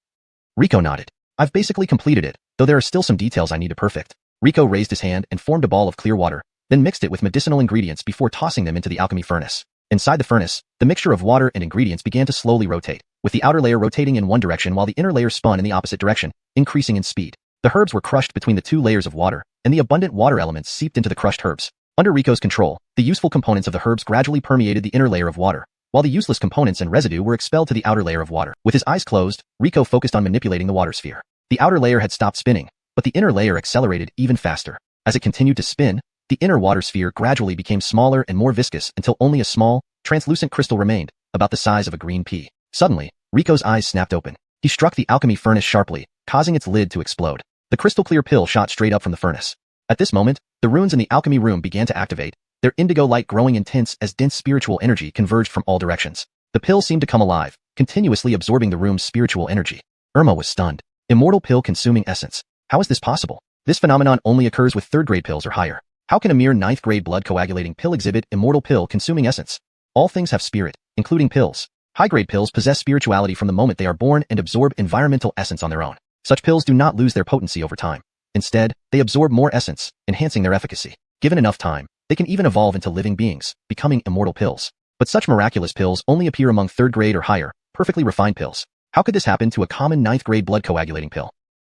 Rico nodded. I've basically completed it, though there are still some details I need to perfect. Riko raised his hand and formed a ball of clear water, then mixed it with medicinal ingredients before tossing them into the alchemy furnace. Inside the furnace, the mixture of water and ingredients began to slowly rotate, with the outer layer rotating in one direction while the inner layer spun in the opposite direction, increasing in speed. The herbs were crushed between the two layers of water, and the abundant water elements seeped into the crushed herbs. Under Riko's control, the useful components of the herbs gradually permeated the inner layer of water, while the useless components and residue were expelled to the outer layer of water. With his eyes closed, Riko focused on manipulating the water sphere. The outer layer had stopped spinning, but the inner layer accelerated even faster. As it continued to spin, the inner water sphere gradually became smaller and more viscous until only a small, translucent crystal remained, about the size of a green pea. Suddenly, Riko's eyes snapped open. He struck the alchemy furnace sharply, causing its lid to explode. The crystal-clear pill shot straight up from the furnace. At this moment, the runes in the alchemy room began to activate, their indigo light growing intense as dense spiritual energy converged from all directions. The pill seemed to come alive, continuously absorbing the room's spiritual energy. Irma was stunned. Immortal pill-consuming essence. How is this possible? This phenomenon only occurs with third-grade pills or higher. How can a mere ninth-grade blood-coagulating pill exhibit immortal pill-consuming essence? All things have spirit, including pills. High-grade pills possess spirituality from the moment they are born and absorb environmental essence on their own. Such pills do not lose their potency over time. Instead, they absorb more essence, enhancing their efficacy. Given enough time, they can even evolve into living beings, becoming immortal pills. But such miraculous pills only appear among third-grade or higher, perfectly refined pills. How could this happen to a common ninth-grade blood-coagulating pill?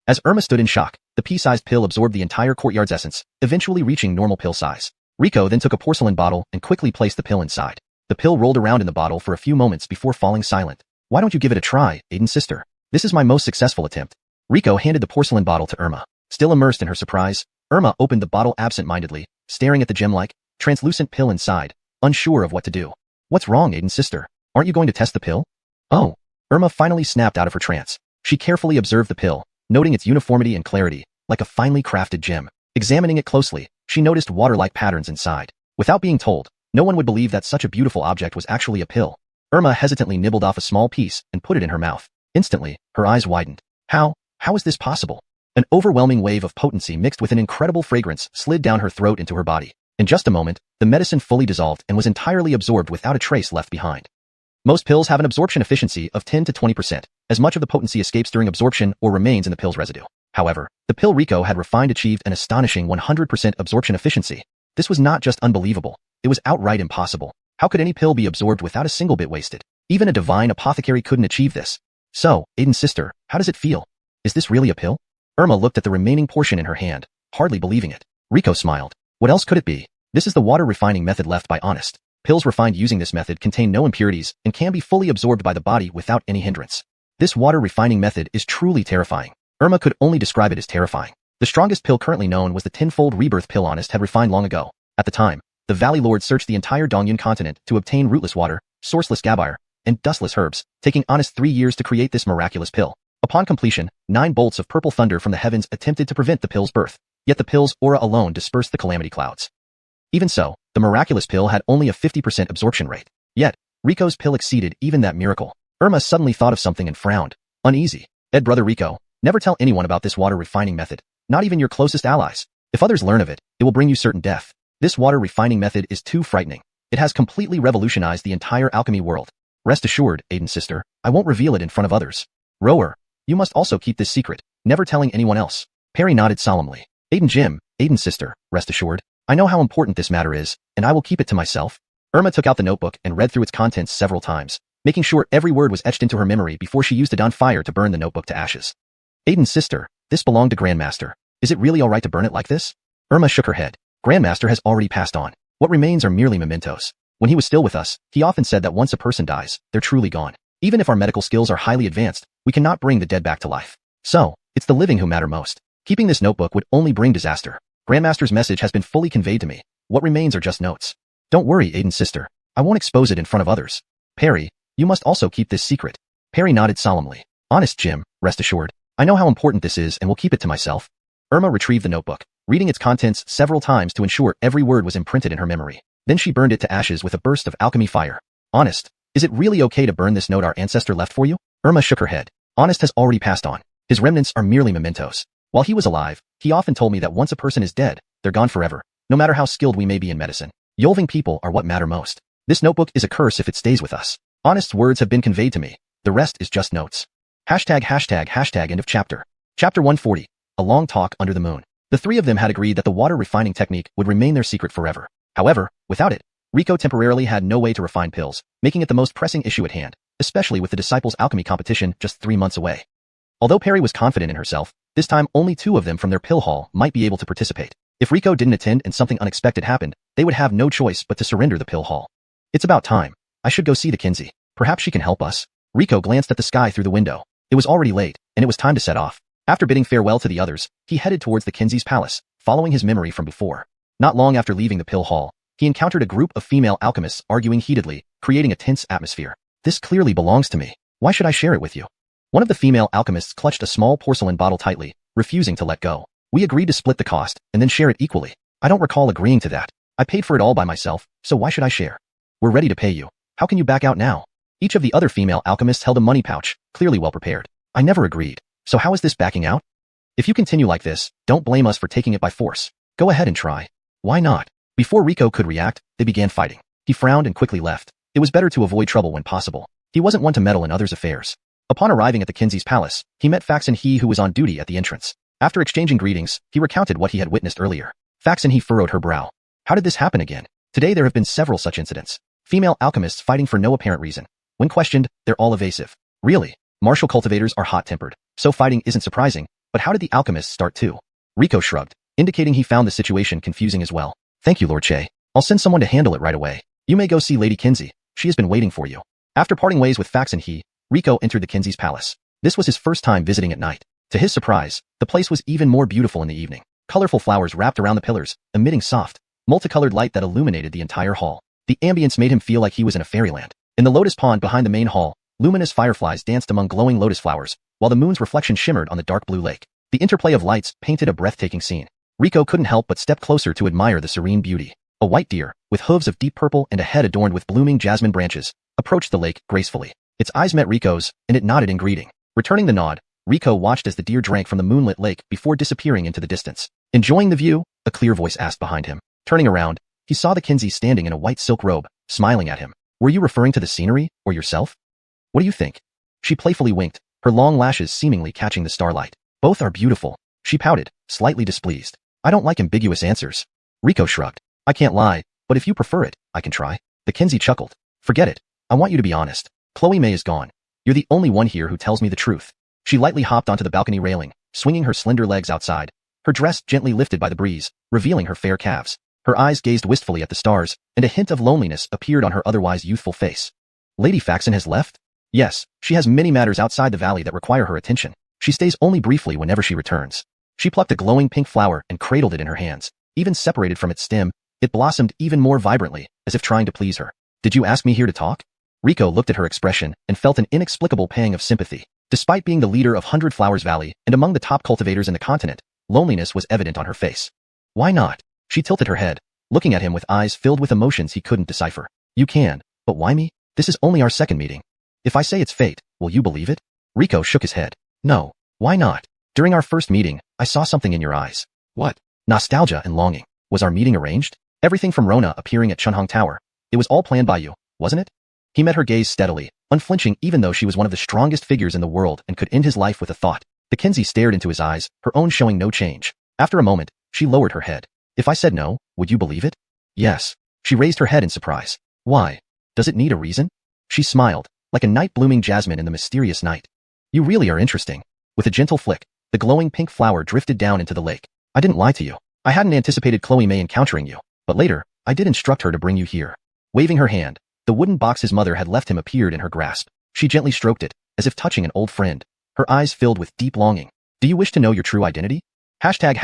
As Irma stood in shock, the pea-sized pill absorbed the entire courtyard's essence, eventually reaching normal pill size. Riko then took a porcelain bottle and quickly placed the pill inside. The pill rolled around in the bottle for a few moments before falling silent. Why don't you give it a try, Aiden's sister? This is my most successful attempt. Riko handed the porcelain bottle to Irma. Still immersed in her surprise, Irma opened the bottle absent-mindedly, staring at the gem-like, translucent pill inside, unsure of what to do. What's wrong, Aiden's sister? Aren't you going to test the pill? Oh. Irma finally snapped out of her trance. She carefully observed the pill, noting its uniformity and clarity, like a finely crafted gem. Examining it closely, she noticed water-like patterns inside. Without being told, no one would believe that such a beautiful object was actually a pill. Irma hesitantly nibbled off a small piece and put it in her mouth. Instantly, her eyes widened. How is this possible? An overwhelming wave of potency mixed with an incredible fragrance slid down her throat into her body. In just a moment, the medicine fully dissolved and was entirely absorbed without a trace left behind. Most pills have an absorption efficiency of 10 to 20%, as much of the potency escapes during absorption or remains in the pill's residue. However, the pill Riko had refined achieved an astonishing 100% absorption efficiency. This was not just unbelievable, it was outright impossible. How could any pill be absorbed without a single bit wasted? Even a divine apothecary couldn't achieve this. So, Aiden's sister, how does it feel? Is this really a pill? Irma looked at the remaining portion in her hand, hardly believing it. Riko smiled. What else could it be? This is the water refining method left by Honest. Pills refined using this method contain no impurities and can be fully absorbed by the body without any hindrance. This water refining method is truly terrifying. Irma could only describe it as terrifying. The strongest pill currently known was the tenfold rebirth pill Honest had refined long ago. At the time, the Valley Lord searched the entire Dongyun Continent to obtain rootless water, sourceless gabire, and dustless herbs, taking Honest 3 years to create this miraculous pill. Upon completion, 9 bolts of purple thunder from the heavens attempted to prevent the pill's birth, yet the pill's aura alone dispersed the calamity clouds. Even so, the miraculous pill had only a 50% absorption rate. Yet, Riko's pill exceeded even that miracle. Irma suddenly thought of something and frowned. Uneasy. Brother Riko, never tell anyone about this water refining method, not even your closest allies. If others learn of it, it will bring you certain death. This water refining method is too frightening. It has completely revolutionized the entire alchemy world. Rest assured, Aiden's sister, I won't reveal it in front of others. Rower, you must also keep this secret, never telling anyone else. Perry nodded solemnly. Aiden's sister, rest assured. I know how important this matter is, and I will keep it to myself. Irma took out the notebook and read through its contents several times, making sure every word was etched into her memory before she used it on fire to burn the notebook to ashes. Aiden's sister, this belonged to Grandmaster. Is it really alright to burn it like this? Irma shook her head. Grandmaster has already passed on. What remains are merely mementos. When he was still with us, he often said that once a person dies, they're truly gone. Even if our medical skills are highly advanced, we cannot bring the dead back to life. So, it's the living who matter most. Keeping this notebook would only bring disaster. Grandmaster's message has been fully conveyed to me. What remains are just notes. Don't worry, Aiden's sister. I won't expose it in front of others. Perry, you must also keep this secret. Perry nodded solemnly. Honest, Jim, rest assured. I know how important this is and will keep it to myself. Irma retrieved the notebook, reading its contents several times to ensure every word was imprinted in her memory. Then she burned it to ashes with a burst of alchemy fire. Honest, is it really okay to burn this note our ancestor left for you? Irma shook her head. Honest has already passed on. His remnants are merely mementos. While he was alive, he often told me that once a person is dead, they're gone forever, no matter how skilled we may be in medicine. Yolving people are what matter most. This notebook is a curse if it stays with us. Honest's words have been conveyed to me. The rest is just notes. Hashtag end of chapter. Chapter 140. a long talk under the moon. The three of them had agreed that the water refining technique would remain their secret forever. However, without it, Riko temporarily had no way to refine pills, making it the most pressing issue at hand, especially with the disciples' alchemy competition just 3 months away. Although Perry was confident in herself, this time only 2 of them from their pill hall might be able to participate. If Riko didn't attend and something unexpected happened, they would have no choice but to surrender the pill hall. It's about time. I should go see the Kinsey. Perhaps she can help us. Riko glanced at the sky through the window. It was already late, and it was time to set off. After bidding farewell to the others, he headed towards the Kinsey's palace, following his memory from before. Not long after leaving the pill hall, he encountered a group of female alchemists arguing heatedly, creating a tense atmosphere. This clearly belongs to me. Why should I share it with you? One of the female alchemists clutched a small porcelain bottle tightly, refusing to let go. We agreed to split the cost and then share it equally. I don't recall agreeing to that. I paid for it all by myself, so why should I share? We're ready to pay you. How can you back out now? Each of the other female alchemists held a money pouch, clearly well prepared. I never agreed. So how is this backing out? If you continue like this, don't blame us for taking it by force. Go ahead and try. Why not? Before Riko could react, they began fighting. He frowned and quickly left. It was better to avoid trouble when possible. He wasn't one to meddle in others' affairs. Upon arriving at the Kinsey's palace, he met Faxin He, who was on duty at the entrance. After exchanging greetings, he recounted what he had witnessed earlier. Faxin He furrowed her brow. How did this happen again? Today there have been several such incidents. Female alchemists fighting for no apparent reason. When questioned, they're all evasive. Really? Martial cultivators are hot-tempered, so fighting isn't surprising, but how did the alchemists start too? Riko shrugged, indicating he found the situation confusing as well. Thank you, Lord Che. I'll send someone to handle it right away. You may go see Lady Kinsey. She has been waiting for you. After parting ways with Faxin He, Riko entered the Kinsey's palace. This was his first time visiting at night. To his surprise, the place was even more beautiful in the evening. Colorful flowers wrapped around the pillars, emitting soft, multicolored light that illuminated the entire hall. The ambience made him feel like he was in a fairyland. In the lotus pond behind the main hall, luminous fireflies danced among glowing lotus flowers, while the moon's reflection shimmered on the dark blue lake. The interplay of lights painted a breathtaking scene. Riko couldn't help but step closer to admire the serene beauty. A white deer, with hooves of deep purple and a head adorned with blooming jasmine branches, approached the lake gracefully. Its eyes met Riko's, and it nodded in greeting. Returning the nod, Riko watched as the deer drank from the moonlit lake before disappearing into the distance. Enjoying the view? A clear voice asked behind him. Turning around, he saw the Kinsey standing in a white silk robe, smiling at him. Were you referring to the scenery, or yourself? What do you think? She playfully winked, her long lashes seemingly catching the starlight. Both are beautiful. She pouted, slightly displeased. I don't like ambiguous answers. Riko shrugged. I can't lie, but if you prefer it, I can try. The Kinsey chuckled. Forget it. I want you to be honest. Chloe May is gone. You're the only one here who tells me the truth. She lightly hopped onto the balcony railing, swinging her slender legs outside, her dress gently lifted by the breeze, revealing her fair calves. Her eyes gazed wistfully at the stars, and a hint of loneliness appeared on her otherwise youthful face. Lady Faxin has left? Yes, she has many matters outside the valley that require her attention. She stays only briefly whenever she returns. She plucked a glowing pink flower and cradled it in her hands. Even separated from its stem, it blossomed even more vibrantly, as if trying to please her. Did you ask me here to talk? Riko looked at her expression and felt an inexplicable pang of sympathy. Despite being the leader of Hundred Flowers Valley and among the top cultivators in the continent, loneliness was evident on her face. Why not? She tilted her head, looking at him with eyes filled with emotions he couldn't decipher. You can, but why me? This is only our second meeting. If I say it's fate, will you believe it? Riko shook his head. No, why not? During our first meeting, I saw something in your eyes. What? Nostalgia and longing. Was our meeting arranged? Everything from Rona appearing at Chunhong Tower. It was all planned by you, wasn't it? He met her gaze steadily, unflinching even though she was one of the strongest figures in the world and could end his life with a thought. The Kinsey stared into his eyes, her own showing no change. After a moment, she lowered her head. If I said no, would you believe it? Yes. She raised her head in surprise. Why? Does it need a reason? She smiled, like a night blooming jasmine in the mysterious night. You really are interesting. With a gentle flick, the glowing pink flower drifted down into the lake. I didn't lie to you. I hadn't anticipated Chloe May encountering you, but later, I did instruct her to bring you here. Waving her hand, the wooden box his mother had left him appeared in her grasp. She gently stroked it, as if touching an old friend. Her eyes filled with deep longing. Do you wish to know your true identity? Hashtag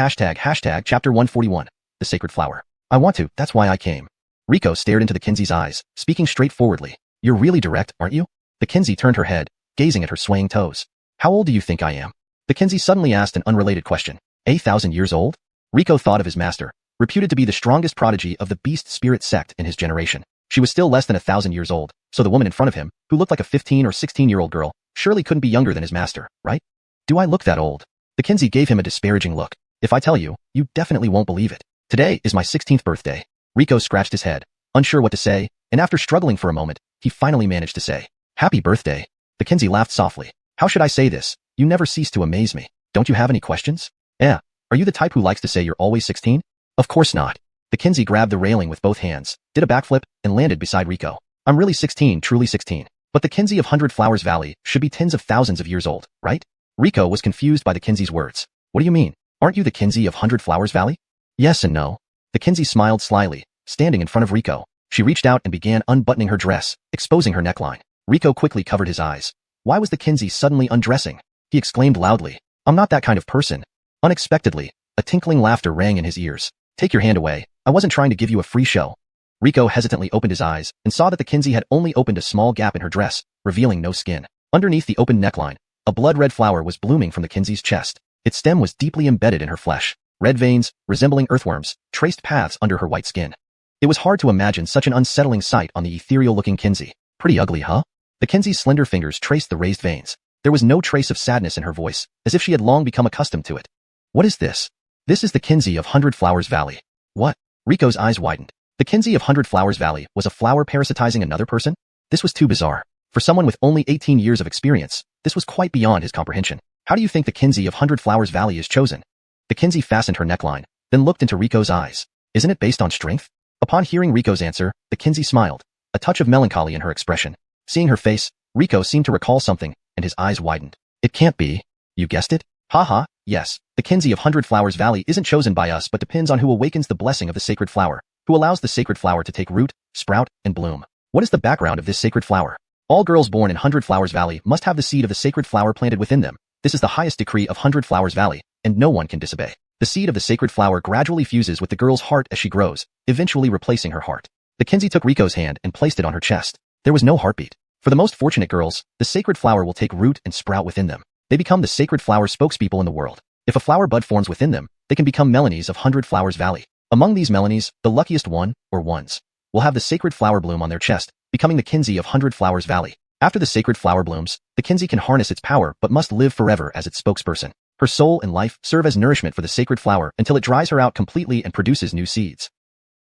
chapter 141. The Sacred Flower. I want to, that's why I came. Riko stared into the Kinsey's eyes, speaking straightforwardly. You're really direct, aren't you? The Kinsey turned her head, gazing at her swaying toes. How old do you think I am? The Kinsey suddenly asked an unrelated question. 1,000 years old? Riko thought of his master, reputed to be the strongest prodigy of the Beast Spirit Sect in his generation. She was still less than 1,000 years old, so the woman in front of him, who looked like a 15 or 16-year-old girl, surely couldn't be younger than his master, right? Do I look that old? The Kinsey gave him a disparaging look. If I tell you, you definitely won't believe it. Today is my 16th birthday. Riko scratched his head, unsure what to say, and after struggling for a moment, he finally managed to say, Happy birthday. The Kinsey laughed softly. How should I say this? You never cease to amaze me. Don't you have any questions? Are you the type who likes to say you're always 16? Of course not. The Kinsey grabbed the railing with both hands, did a backflip, and landed beside Rico. I'm really 16, truly 16. But the Kinsey of 100 Flowers Valley should be tens of thousands of years old, right? Rico was confused by the Kinsey's words. What do you mean? Aren't you the Kinsey of 100 Flowers Valley? Yes and no. The Kinsey smiled slyly, standing in front of Rico. She reached out and began unbuttoning her dress, exposing her neckline. Rico quickly covered his eyes. Why was the Kinsey suddenly undressing? He exclaimed loudly. I'm not that kind of person. Unexpectedly, a tinkling laughter rang in his ears. Take your hand away. I wasn't trying to give you a free show. Rico hesitantly opened his eyes and saw that the Kinsey had only opened a small gap in her dress, revealing no skin. Underneath the open neckline, a blood-red flower was blooming from the Kinsey's chest. Its stem was deeply embedded in her flesh. Red veins, resembling earthworms, traced paths under her white skin. It was hard to imagine such an unsettling sight on the ethereal-looking Kinsey. Pretty ugly, huh? The Kinsey's slender fingers traced the raised veins. There was no trace of sadness in her voice, as if she had long become accustomed to it. What is this? This is the Kinsey of 100 Flowers Valley. What? Rico's eyes widened. The Kinsey of 100 Flowers Valley was a flower parasitizing another person? This was too bizarre. For someone with only 18 years of experience, this was quite beyond his comprehension. How do you think the Kinsey of 100 Flowers Valley is chosen? The Kinsey fastened her neckline, then looked into Rico's eyes. Isn't it based on strength? Upon hearing Rico's answer, the Kinsey smiled, a touch of melancholy in her expression. Seeing her face, Rico seemed to recall something, and his eyes widened. It can't be. You guessed it? Haha, yes. The Kinsey of 100 Flowers Valley isn't chosen by us but depends on who awakens the blessing of the sacred flower, who allows the sacred flower to take root, sprout, and bloom. What is the background of this sacred flower? All girls born in 100 Flowers Valley must have the seed of the sacred flower planted within them. This is the highest decree of 100 Flowers Valley, and no one can disobey. The seed of the sacred flower gradually fuses with the girl's heart as she grows, eventually replacing her heart. The Kinsey took Rico's hand and placed it on her chest. There was no heartbeat. For the most fortunate girls, the sacred flower will take root and sprout within them. They become the sacred flower spokespeople in the world. If a flower bud forms within them, they can become Melanies of 100 Flowers Valley. Among these Melanies, the luckiest one, or ones, will have the sacred flower bloom on their chest, becoming the Kinsey of 100 Flowers Valley. After the sacred flower blooms, the Kinsey can harness its power but must live forever as its spokesperson. Her soul and life serve as nourishment for the sacred flower until it dries her out completely and produces new seeds.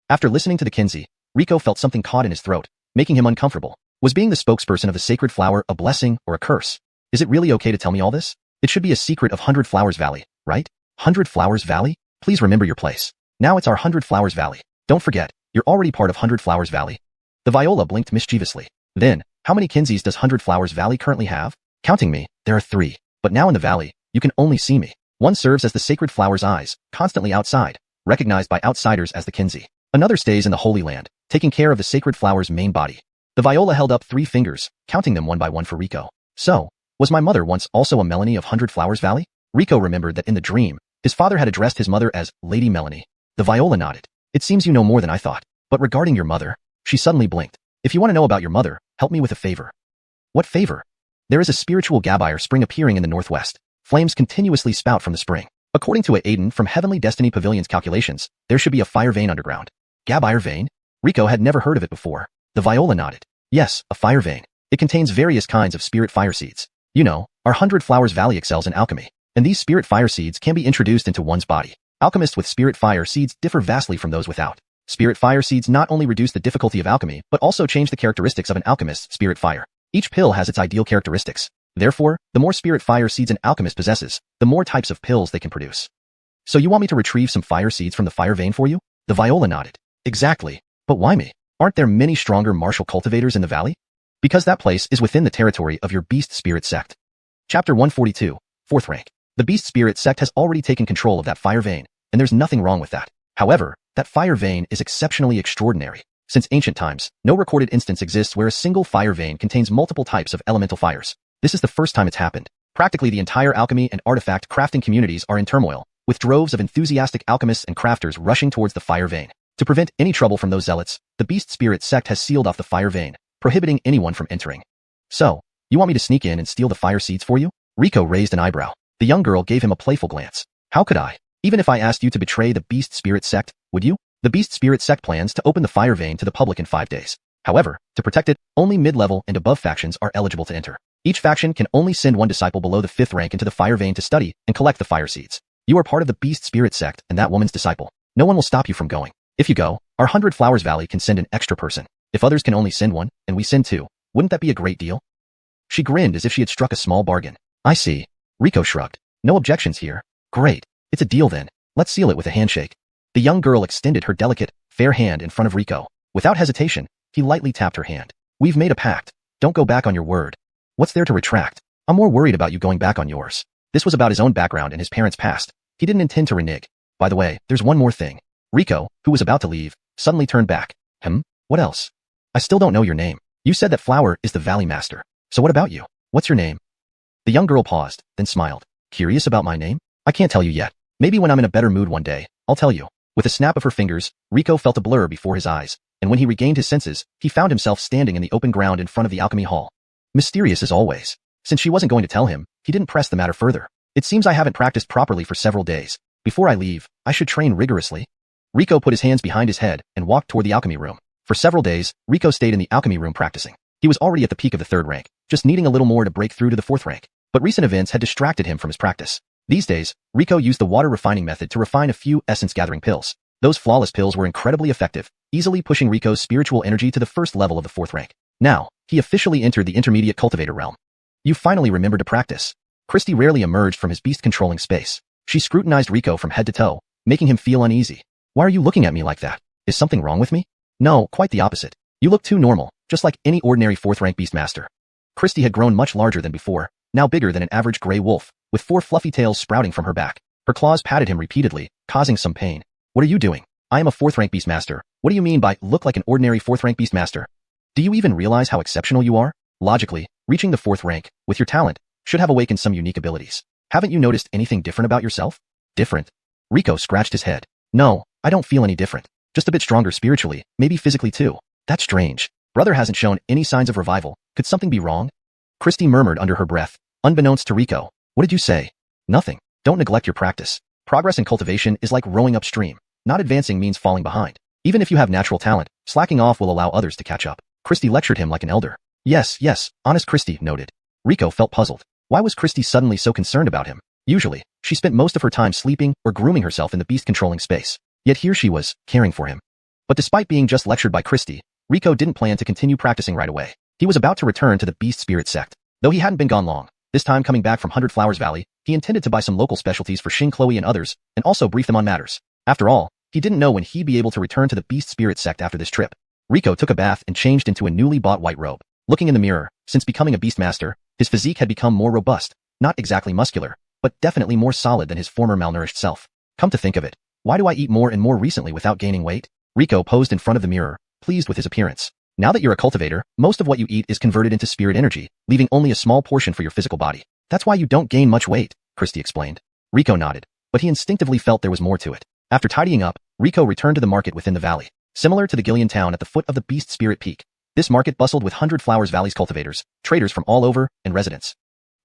After listening to the Kinsey, Rico felt something caught in his throat, making him uncomfortable. Was being the spokesperson of the sacred flower a blessing or a curse? Is it really okay to tell me all this? It should be a secret of 100 Flowers Valley, right? 100 Flowers Valley? Please remember your place. Now it's our 100 Flowers Valley. Don't forget, you're already part of 100 Flowers Valley. The Viola blinked mischievously. Then, how many Kinseys does 100 Flowers Valley currently have? Counting me, there are 3. But now in the valley, you can only see me. One serves as the sacred flower's eyes, constantly outside, recognized by outsiders as the Kinsey. Another stays in the Holy Land, taking care of the sacred flower's main body. The Viola held up 3 fingers, counting them one by one for Rico. So, was my mother once also a Melanie of 100 Flowers Valley? Rico remembered that in the dream, his father had addressed his mother as Lady Melanie. The Viola nodded. It seems you know more than I thought. But regarding your mother, she suddenly blinked. If you want to know about your mother, help me with a favor. What favor? There is a spiritual Gabire spring appearing in the northwest. Flames continuously spout from the spring. According to Aiden from Heavenly Destiny Pavilion's calculations, there should be a fire vein underground. Gabire vein? Rico had never heard of it before. The Viola nodded. Yes, a fire vein. It contains various kinds of spirit fire seeds. You know, our 100 Flowers Valley excels in alchemy, and these spirit fire seeds can be introduced into one's body. Alchemists with spirit fire seeds differ vastly from those without. Spirit fire seeds not only reduce the difficulty of alchemy, but also change the characteristics of an alchemist's spirit fire. Each pill has its ideal characteristics. Therefore, the more spirit fire seeds an alchemist possesses, the more types of pills they can produce. So you want me to retrieve some fire seeds from the fire vein for you? The Viola nodded. Exactly. But why me? Aren't there many stronger martial cultivators in the valley? Because that place is within the territory of your Beast Spirit Sect. Chapter 142, 4th rank. The Beast Spirit Sect has already taken control of that fire vein, and there's nothing wrong with that. However, that fire vein is exceptionally extraordinary. Since ancient times, no recorded instance exists where a single fire vein contains multiple types of elemental fires. This is the first time it's happened. Practically the entire alchemy and artifact crafting communities are in turmoil, with droves of enthusiastic alchemists and crafters rushing towards the fire vein. To prevent any trouble from those zealots, the Beast Spirit Sect has sealed off the fire vein, prohibiting anyone from entering. So, you want me to sneak in and steal the fire seeds for you? Rico raised an eyebrow. The young girl gave him a playful glance. How could I? Even if I asked you to betray the Beast Spirit Sect, would you? The Beast Spirit Sect plans to open the fire vein to the public in 5 days. However, to protect it, only mid-level and above factions are eligible to enter. Each faction can only send one disciple below the 5th rank into the fire vein to study and collect the fire seeds. You are part of the Beast Spirit Sect and that woman's disciple. No one will stop you from going. If you go, our 100 Flowers Valley can send an extra person. If others can only send one, and we send 2, wouldn't that be a great deal? She grinned as if she had struck a small bargain. I see. Rico shrugged. No objections here. Great. It's a deal then. Let's seal it with a handshake. The young girl extended her delicate, fair hand in front of Rico. Without hesitation, he lightly tapped her hand. We've made a pact. Don't go back on your word. What's there to retract? I'm more worried about you going back on yours. This was about his own background and his parents' past. He didn't intend to renege. By the way, there's one more thing. Rico, who was about to leave, suddenly turned back. What else? I still don't know your name. You said that Flower is the Valley Master. So what about you? What's your name? The young girl paused, then smiled. Curious about my name? I can't tell you yet. Maybe when I'm in a better mood one day, I'll tell you. With a snap of her fingers, Rico felt a blur before his eyes, and when he regained his senses, he found himself standing in the open ground in front of the alchemy hall. Mysterious as always. Since she wasn't going to tell him, he didn't press the matter further. It seems I haven't practiced properly for several days. Before I leave, I should train rigorously. Rico put his hands behind his head and walked toward the alchemy room. For several days, Rico stayed in the alchemy room practicing. He was already at the peak of the 3rd rank, just needing a little more to break through to the 4th rank. But recent events had distracted him from his practice. These days, Rico used the water refining method to refine a few essence-gathering pills. Those flawless pills were incredibly effective, easily pushing Rico's spiritual energy to the 1st level of the 4th rank. Now, he officially entered the intermediate cultivator realm. You finally remembered to practice. Christy rarely emerged from his beast-controlling space. She scrutinized Rico from head to toe, making him feel uneasy. Why are you looking at me like that? Is something wrong with me? No, quite the opposite. You look too normal, just like any ordinary 4th rank Beastmaster. Christy had grown much larger than before, now bigger than an average gray wolf, with 4 fluffy tails sprouting from her back. Her claws patted him repeatedly, causing some pain. What are you doing? I am a 4th rank Beastmaster. What do you mean by look like an ordinary 4th rank Beastmaster? Do you even realize how exceptional you are? Logically, reaching the 4th rank, with your talent, should have awakened some unique abilities. Haven't you noticed anything different about yourself? Different? Rico scratched his head. No, I don't feel any different. Just a bit stronger spiritually, maybe physically too. That's strange. Brother hasn't shown any signs of revival. Could something be wrong? Christy murmured under her breath, unbeknownst to Rico. What did you say? Nothing. Don't neglect your practice. Progress in cultivation is like rowing upstream. Not advancing means falling behind. Even if you have natural talent, slacking off will allow others to catch up. Christy lectured him like an elder. Yes, honest Christy noted. Rico felt puzzled. Why was Christy suddenly so concerned about him? Usually, she spent most of her time sleeping or grooming herself in the beast-controlling space. Yet here she was, caring for him. But despite being just lectured by Christy, Rico didn't plan to continue practicing right away. He was about to return to the Beast Spirit Sect. Though he hadn't been gone long, this time coming back from 100 Flowers Valley, he intended to buy some local specialties for Xing Chloe and others, and also brief them on matters. After all, he didn't know when he'd be able to return to the Beast Spirit Sect after this trip. Rico took a bath and changed into a newly bought white robe. Looking in the mirror, since becoming a Beastmaster, his physique had become more robust, not exactly muscular, but definitely more solid than his former malnourished self. Come to think of it, why do I eat more and more recently without gaining weight? Rico posed in front of the mirror, pleased with his appearance. Now that you're a cultivator, most of what you eat is converted into spirit energy, leaving only a small portion for your physical body. That's why you don't gain much weight, Christy explained. Rico nodded, but he instinctively felt there was more to it. After tidying up, Rico returned to the market within the valley. Similar to the Gillian town at the foot of the Beast Spirit Peak, this market bustled with 100 Flowers Valley's cultivators, traders from all over, and residents.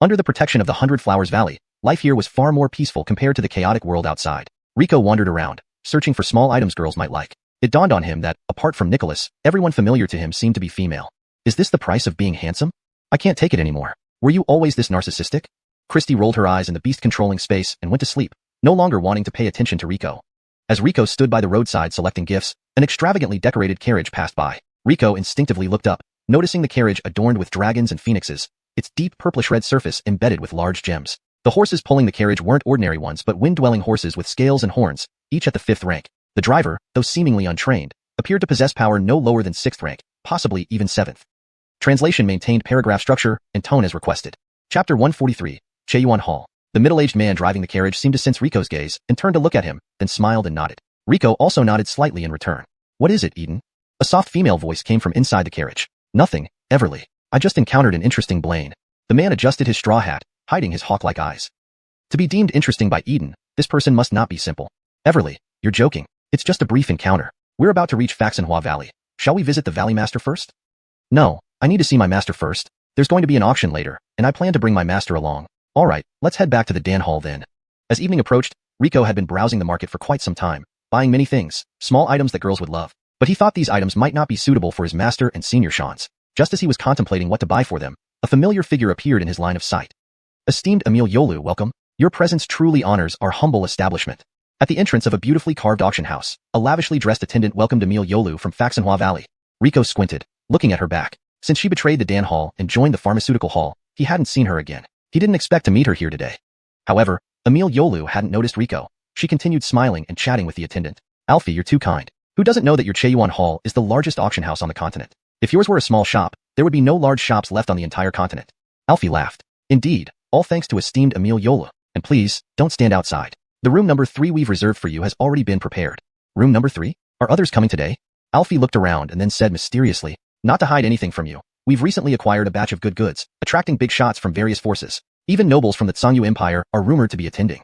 Under the protection of the 100 Flowers Valley, life here was far more peaceful compared to the chaotic world outside. Rico wandered around, searching for small items girls might like. It dawned on him that, apart from Nicholas, everyone familiar to him seemed to be female. Is this the price of being handsome? I can't take it anymore. Were you always this narcissistic? Christy rolled her eyes in the beast-controlling space and went to sleep, no longer wanting to pay attention to Rico. As Rico stood by the roadside selecting gifts, an extravagantly decorated carriage passed by. Rico instinctively looked up, noticing the carriage adorned with dragons and phoenixes, its deep purplish-red surface embedded with large gems. The horses pulling the carriage weren't ordinary ones but wind-dwelling horses with scales and horns, each at the 5th rank. The driver, though seemingly untrained, appeared to possess power no lower than 6th rank, possibly even 7th. Translation maintained paragraph structure and tone as requested. Chapter 143, Xuanhuan Hall. The middle-aged man driving the carriage seemed to sense Rico's gaze and turned to look at him, then smiled and nodded. Rico also nodded slightly in return. What is it, Eden? A soft female voice came from inside the carriage. Nothing, Everly. I just encountered an interesting Blaine. The man adjusted his straw hat, hiding his hawk-like eyes. To be deemed interesting by Eden, this person must not be simple. Everly, you're joking. It's just a brief encounter. We're about to reach Xuanhuan Valley. Shall we visit the Valley Master first? No, I need to see my master first. There's going to be an auction later, and I plan to bring my master along. Alright, let's head back to the Dan Hall then. As evening approached, Rico had been browsing the market for quite some time, buying many things, small items that girls would love. But he thought these items might not be suitable for his master and senior Xians. Just as he was contemplating what to buy for them, a familiar figure appeared in his line of sight. Esteemed Emil Yolu, welcome. Your presence truly honors our humble establishment. At the entrance of a beautifully carved auction house, a lavishly dressed attendant welcomed Emil Yolu from Xuanhuan Valley. Rico squinted, looking at her back. Since she betrayed the Dan Hall and joined the pharmaceutical hall, he hadn't seen her again. He didn't expect to meet her here today. However, Emil Yolu hadn't noticed Rico. she continued smiling and chatting with the attendant. Alfie, you're too kind. Who doesn't know that your Xuanhuan Hall is the largest auction house on the continent? If yours were a small shop, there would be no large shops left on the entire continent. Alfie laughed. Indeed, all thanks to esteemed Emil Yola. And please, don't stand outside. The room number 3 we've reserved for you has already been prepared. Room number 3? Are others coming today? Alfie looked around and then said mysteriously, not to hide anything from you, we've recently acquired a batch of good goods, attracting big shots from various forces. Even nobles from the Dongyun Empire are rumored to be attending.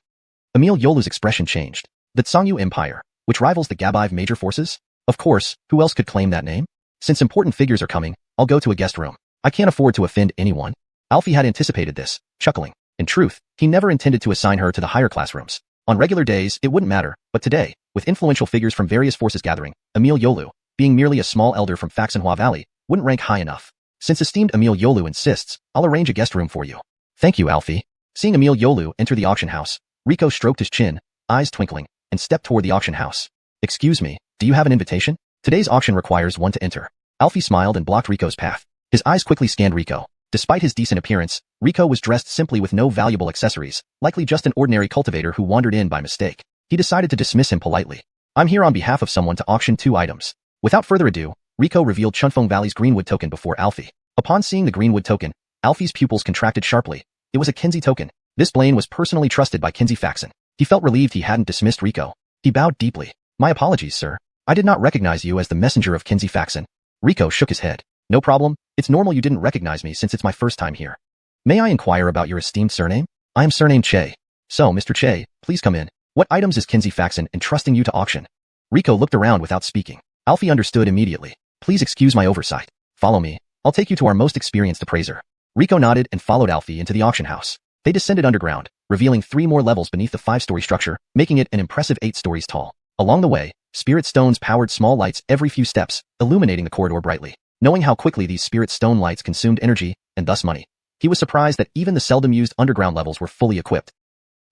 Emil Yolu's expression changed. The Dongyun Empire, which rivals the Gabive major forces? Of course, who else could claim that name? Since important figures are coming, I'll go to a guest room. I can't afford to offend anyone. Alfie had anticipated this, chuckling. In truth, he never intended to assign her to the higher class rooms. On regular days, it wouldn't matter, but today, with influential figures from various forces gathering, Emil Yolu, being merely a small elder from Xuanhuan Valley, wouldn't rank high enough. Since esteemed Emil Yolu insists, I'll arrange a guest room for you. Thank you, Alfie. Seeing Emil Yolu enter the auction house, Rico stroked his chin, eyes twinkling, and stepped toward the auction house. Excuse me, do you have an invitation? Today's auction requires one to enter. Alfie smiled and blocked Rico's path. His eyes quickly scanned Rico. Despite his decent appearance, Rico was dressed simply with no valuable accessories, likely just an ordinary cultivator who wandered in by mistake. He decided to dismiss him politely. I'm here on behalf of someone to auction 2 items. Without further ado, Rico revealed Chunfeng Valley's Greenwood token before Alfie. Upon seeing the Greenwood token, Alfie's pupils contracted sharply. It was a Kinsey token. This Blaine was personally trusted by Kinsey Faxon. He felt relieved he hadn't dismissed Rico. He bowed deeply. My apologies, sir. I did not recognize you as the messenger of Kinsey Faxon. Rico shook his head. No problem. It's normal you didn't recognize me since it's my first time here. May I inquire about your esteemed surname? I am surnamed Che. So, Mr. Che, please come in. What items is Kinsey Faxon entrusting you to auction? Rico looked around without speaking. Alfie understood immediately. Please excuse my oversight. Follow me. I'll take you to our most experienced appraiser. Rico nodded and followed Alfie into the auction house. They descended underground, revealing 3 more levels beneath the 5-story structure, making it an impressive 8 stories tall. Along the way, spirit stones powered small lights every few steps, illuminating the corridor brightly. Knowing how quickly these spirit stone lights consumed energy, and thus money, he was surprised that even the seldom used underground levels were fully equipped.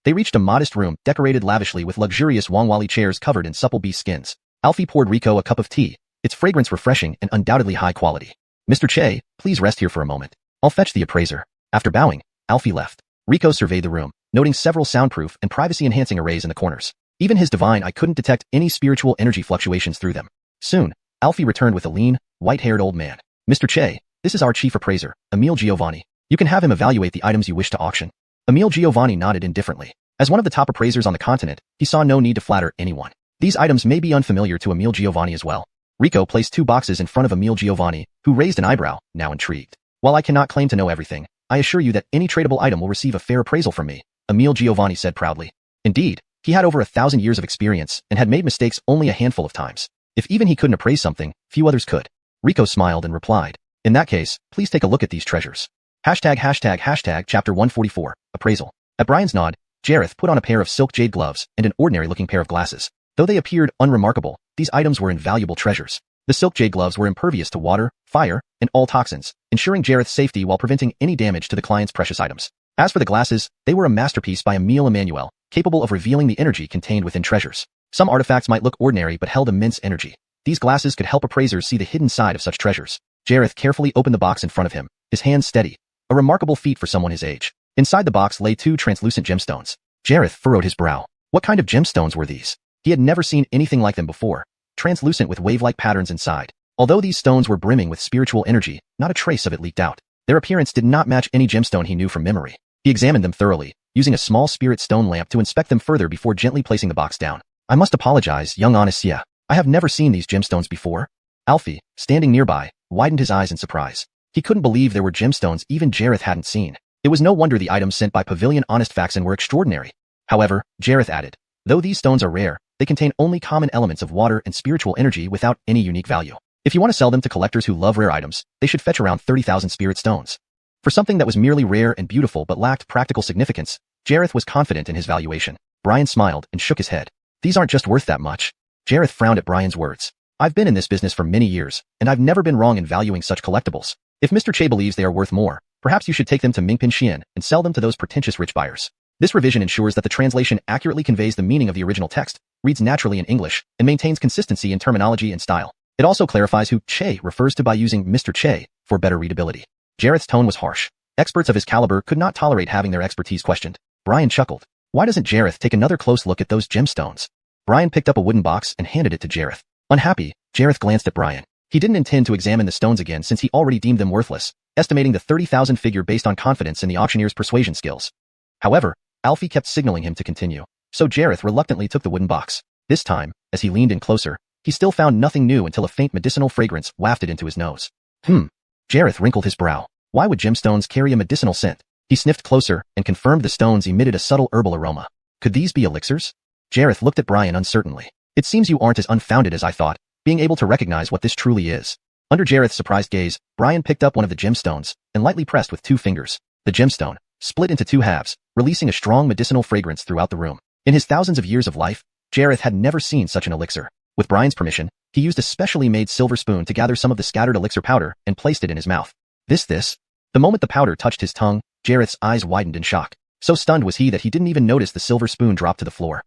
They reached a modest room decorated lavishly with luxurious Wangwali chairs covered in supple beast skins. Alfie poured Rico a cup of tea, its fragrance refreshing and undoubtedly high quality. Mr. Che, please rest here for a moment. I'll fetch the appraiser. After bowing, Alfie left. Rico surveyed the room, noting several soundproof and privacy-enhancing arrays in the corners. Even his divine eye couldn't detect any spiritual energy fluctuations through them. Soon, Alfie returned with a lean, white-haired old man. Mr. Che, this is our chief appraiser, Emil Giovanni. You can have him evaluate the items you wish to auction. Emil Giovanni nodded indifferently. As one of the top appraisers on the continent, he saw no need to flatter anyone. These items may be unfamiliar to Emil Giovanni as well. Rico placed 2 boxes in front of Emil Giovanni, who raised an eyebrow, now intrigued. While I cannot claim to know everything, I assure you that any tradable item will receive a fair appraisal from me, Emil Giovanni said proudly. Indeed, he had over 1,000 years of experience and had made mistakes only a handful of times. If even he couldn't appraise something, few others could. Rico smiled and replied, in that case, please take a look at these treasures. Chapter 144, Appraisal. At Brian's nod, Jareth put on a pair of silk jade gloves and an ordinary-looking pair of glasses. Though they appeared unremarkable, these items were invaluable treasures. The silk jade gloves were impervious to water, fire, and all toxins, ensuring Jareth's safety while preventing any damage to the client's precious items. As for the glasses, they were a masterpiece by Emil Emmanuel, capable of revealing the energy contained within treasures. Some artifacts might look ordinary but held immense energy. These glasses could help appraisers see the hidden side of such treasures. Jareth carefully opened the box in front of him, his hands steady. A remarkable feat for someone his age. Inside the box lay 2 translucent gemstones. Jareth furrowed his brow. What kind of gemstones were these? He had never seen anything like them before, translucent with wave-like patterns inside. Although these stones were brimming with spiritual energy, not a trace of it leaked out. Their appearance did not match any gemstone he knew from memory. He examined them thoroughly, using a small spirit stone lamp to inspect them further before gently placing the box down. I must apologize, young Xianxia. I have never seen these gemstones before. Alfie, standing nearby, widened his eyes in surprise. He couldn't believe there were gemstones even Jareth hadn't seen. It was no wonder the items sent by Pavilion Honest Faxon were extraordinary. However, Jareth added, though these stones are rare, they contain only common elements of water and spiritual energy without any unique value. If you want to sell them to collectors who love rare items, they should fetch around 30,000 spirit stones. For something that was merely rare and beautiful but lacked practical significance, Jareth was confident in his valuation. Brian smiled and shook his head. These aren't just worth that much. Jareth frowned at Brian's words. I've been in this business for many years, and I've never been wrong in valuing such collectibles. If Mr. Che believes they are worth more, perhaps you should take them to Mingpin Xian and sell them to those pretentious rich buyers. This revision ensures that the translation accurately conveys the meaning of the original text, reads naturally in English, and maintains consistency in terminology and style. It also clarifies who Che refers to by using Mr. Che for better readability. Jareth's tone was harsh. Experts of his caliber could not tolerate having their expertise questioned. Brian chuckled. Why doesn't Jareth take another close look at those gemstones? Brian picked up a wooden box and handed it to Jareth. Unhappy, Jareth glanced at Brian. He didn't intend to examine the stones again since he already deemed them worthless, estimating the 30,000 figure based on confidence in the auctioneer's persuasion skills. However, Alfie kept signaling him to continue, so Jareth reluctantly took the wooden box. This time, as he leaned in closer, he still found nothing new until a faint medicinal fragrance wafted into his nose. Jareth wrinkled his brow. Why would gemstones carry a medicinal scent? He sniffed closer and confirmed the stones emitted a subtle herbal aroma. Could these be elixirs? Jareth looked at Brian uncertainly. It seems you aren't as unfounded as I thought, being able to recognize what this truly is. Under Jareth's surprised gaze, Brian picked up one of the gemstones and lightly pressed with 2 fingers. The gemstone split into 2 halves, releasing a strong medicinal fragrance throughout the room. In his thousands of years of life, Jareth had never seen such an elixir. With Brian's permission, he used a specially made silver spoon to gather some of the scattered elixir powder and placed it in his mouth. This. The moment the powder touched his tongue, Jareth's eyes widened in shock. So stunned was he that he didn't even notice the silver spoon drop to the floor.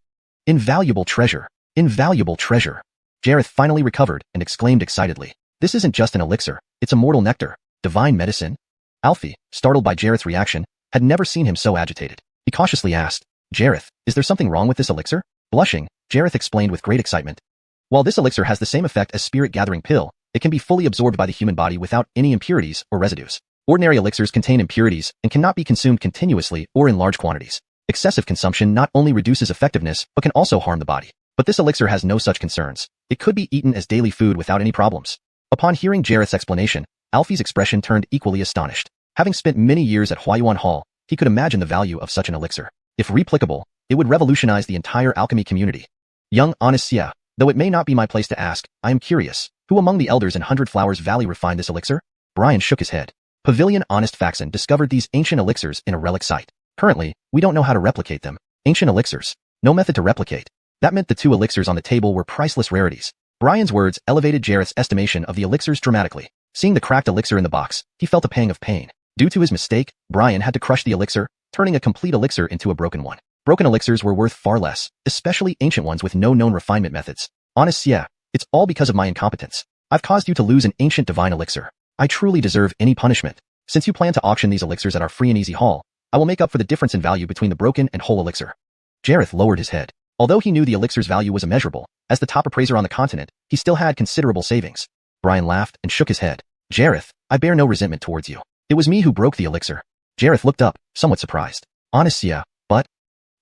Invaluable treasure! Invaluable treasure! Jareth finally recovered and exclaimed excitedly. This isn't just an elixir, it's immortal nectar. Divine medicine? Alfie, startled by Jareth's reaction, had never seen him so agitated. He cautiously asked, Jareth, is there something wrong with this elixir? Blushing, Jareth explained with great excitement. While this elixir has the same effect as spirit gathering pill, it can be fully absorbed by the human body without any impurities or residues. Ordinary elixirs contain impurities and cannot be consumed continuously or in large quantities. Excessive consumption not only reduces effectiveness but can also harm the body. But this elixir has no such concerns. It could be eaten as daily food without any problems. Upon hearing Jareth's explanation, Alfie's expression turned equally astonished. Having spent many years at Xuanhuan Hall, he could imagine the value of such an elixir. If replicable, it would revolutionize the entire alchemy community. Young Xianxia, though it may not be my place to ask, I am curious, who among the elders in Hundred Flowers Valley refined this elixir? Brian shook his head. Pavilion Honest Faxon discovered these ancient elixirs in a relic site. Currently, we don't know how to replicate them. Ancient elixirs. No method to replicate. That meant the 2 elixirs on the table were priceless rarities. Brian's words elevated Jareth's estimation of the elixirs dramatically. Seeing the cracked elixir in the box, he felt a pang of pain. Due to his mistake, Brian had to crush the elixir, turning a complete elixir into a broken one. Broken elixirs were worth far less, especially ancient ones with no known refinement methods. Xianxia, it's all because of my incompetence. I've caused you to lose an ancient divine elixir. I truly deserve any punishment. Since you plan to auction these elixirs at our free and easy hall, I will make up for the difference in value between the broken and whole elixir. Jareth lowered his head. Although he knew the elixir's value was immeasurable, as the top appraiser on the continent, he still had considerable savings. Brian laughed and shook his head. Jareth, I bear no resentment towards you. It was me who broke the elixir. Jareth looked up, somewhat surprised. Xianxia, but...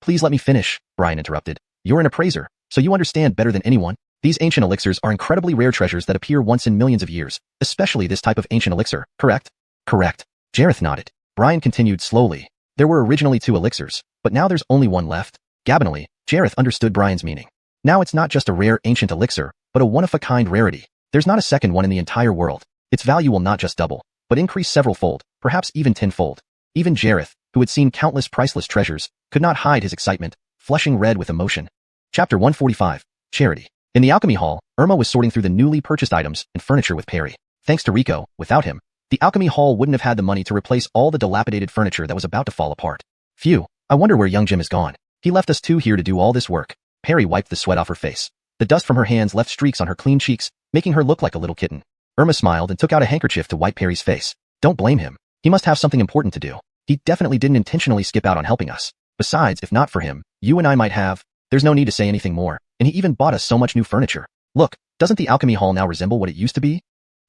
Please let me finish, Brian interrupted. You're an appraiser, so you understand better than anyone. These ancient elixirs are incredibly rare treasures that appear once in millions of years, especially this type of ancient elixir, correct? Correct. Jareth nodded. Brian continued slowly. There were originally 2 elixirs, but now there's only 1 left. Gabinally, Jareth understood Brian's meaning. Now it's not just a rare ancient elixir, but a one-of-a-kind rarity. There's not a second one in the entire world. Its value will not just double, but increase several-fold, perhaps even 10-fold. Even Jareth, who had seen countless priceless treasures, could not hide his excitement, flushing red with emotion. Chapter 145, Charity. In the alchemy hall, Irma was sorting through the newly purchased items and furniture with Perry. Thanks to Rico, without him, the alchemy hall wouldn't have had the money to replace all the dilapidated furniture that was about to fall apart. Phew, I wonder where young Jim is gone. He left us 2 here to do all this work. Perry wiped the sweat off her face. The dust from her hands left streaks on her clean cheeks, making her look like a little kitten. Irma smiled and took out a handkerchief to wipe Perry's face. Don't blame him. He must have something important to do. He definitely didn't intentionally skip out on helping us. Besides, if not for him, you and I might have. There's no need to say anything more, and he even bought us so much new furniture. Look, doesn't the alchemy hall now resemble what it used to be?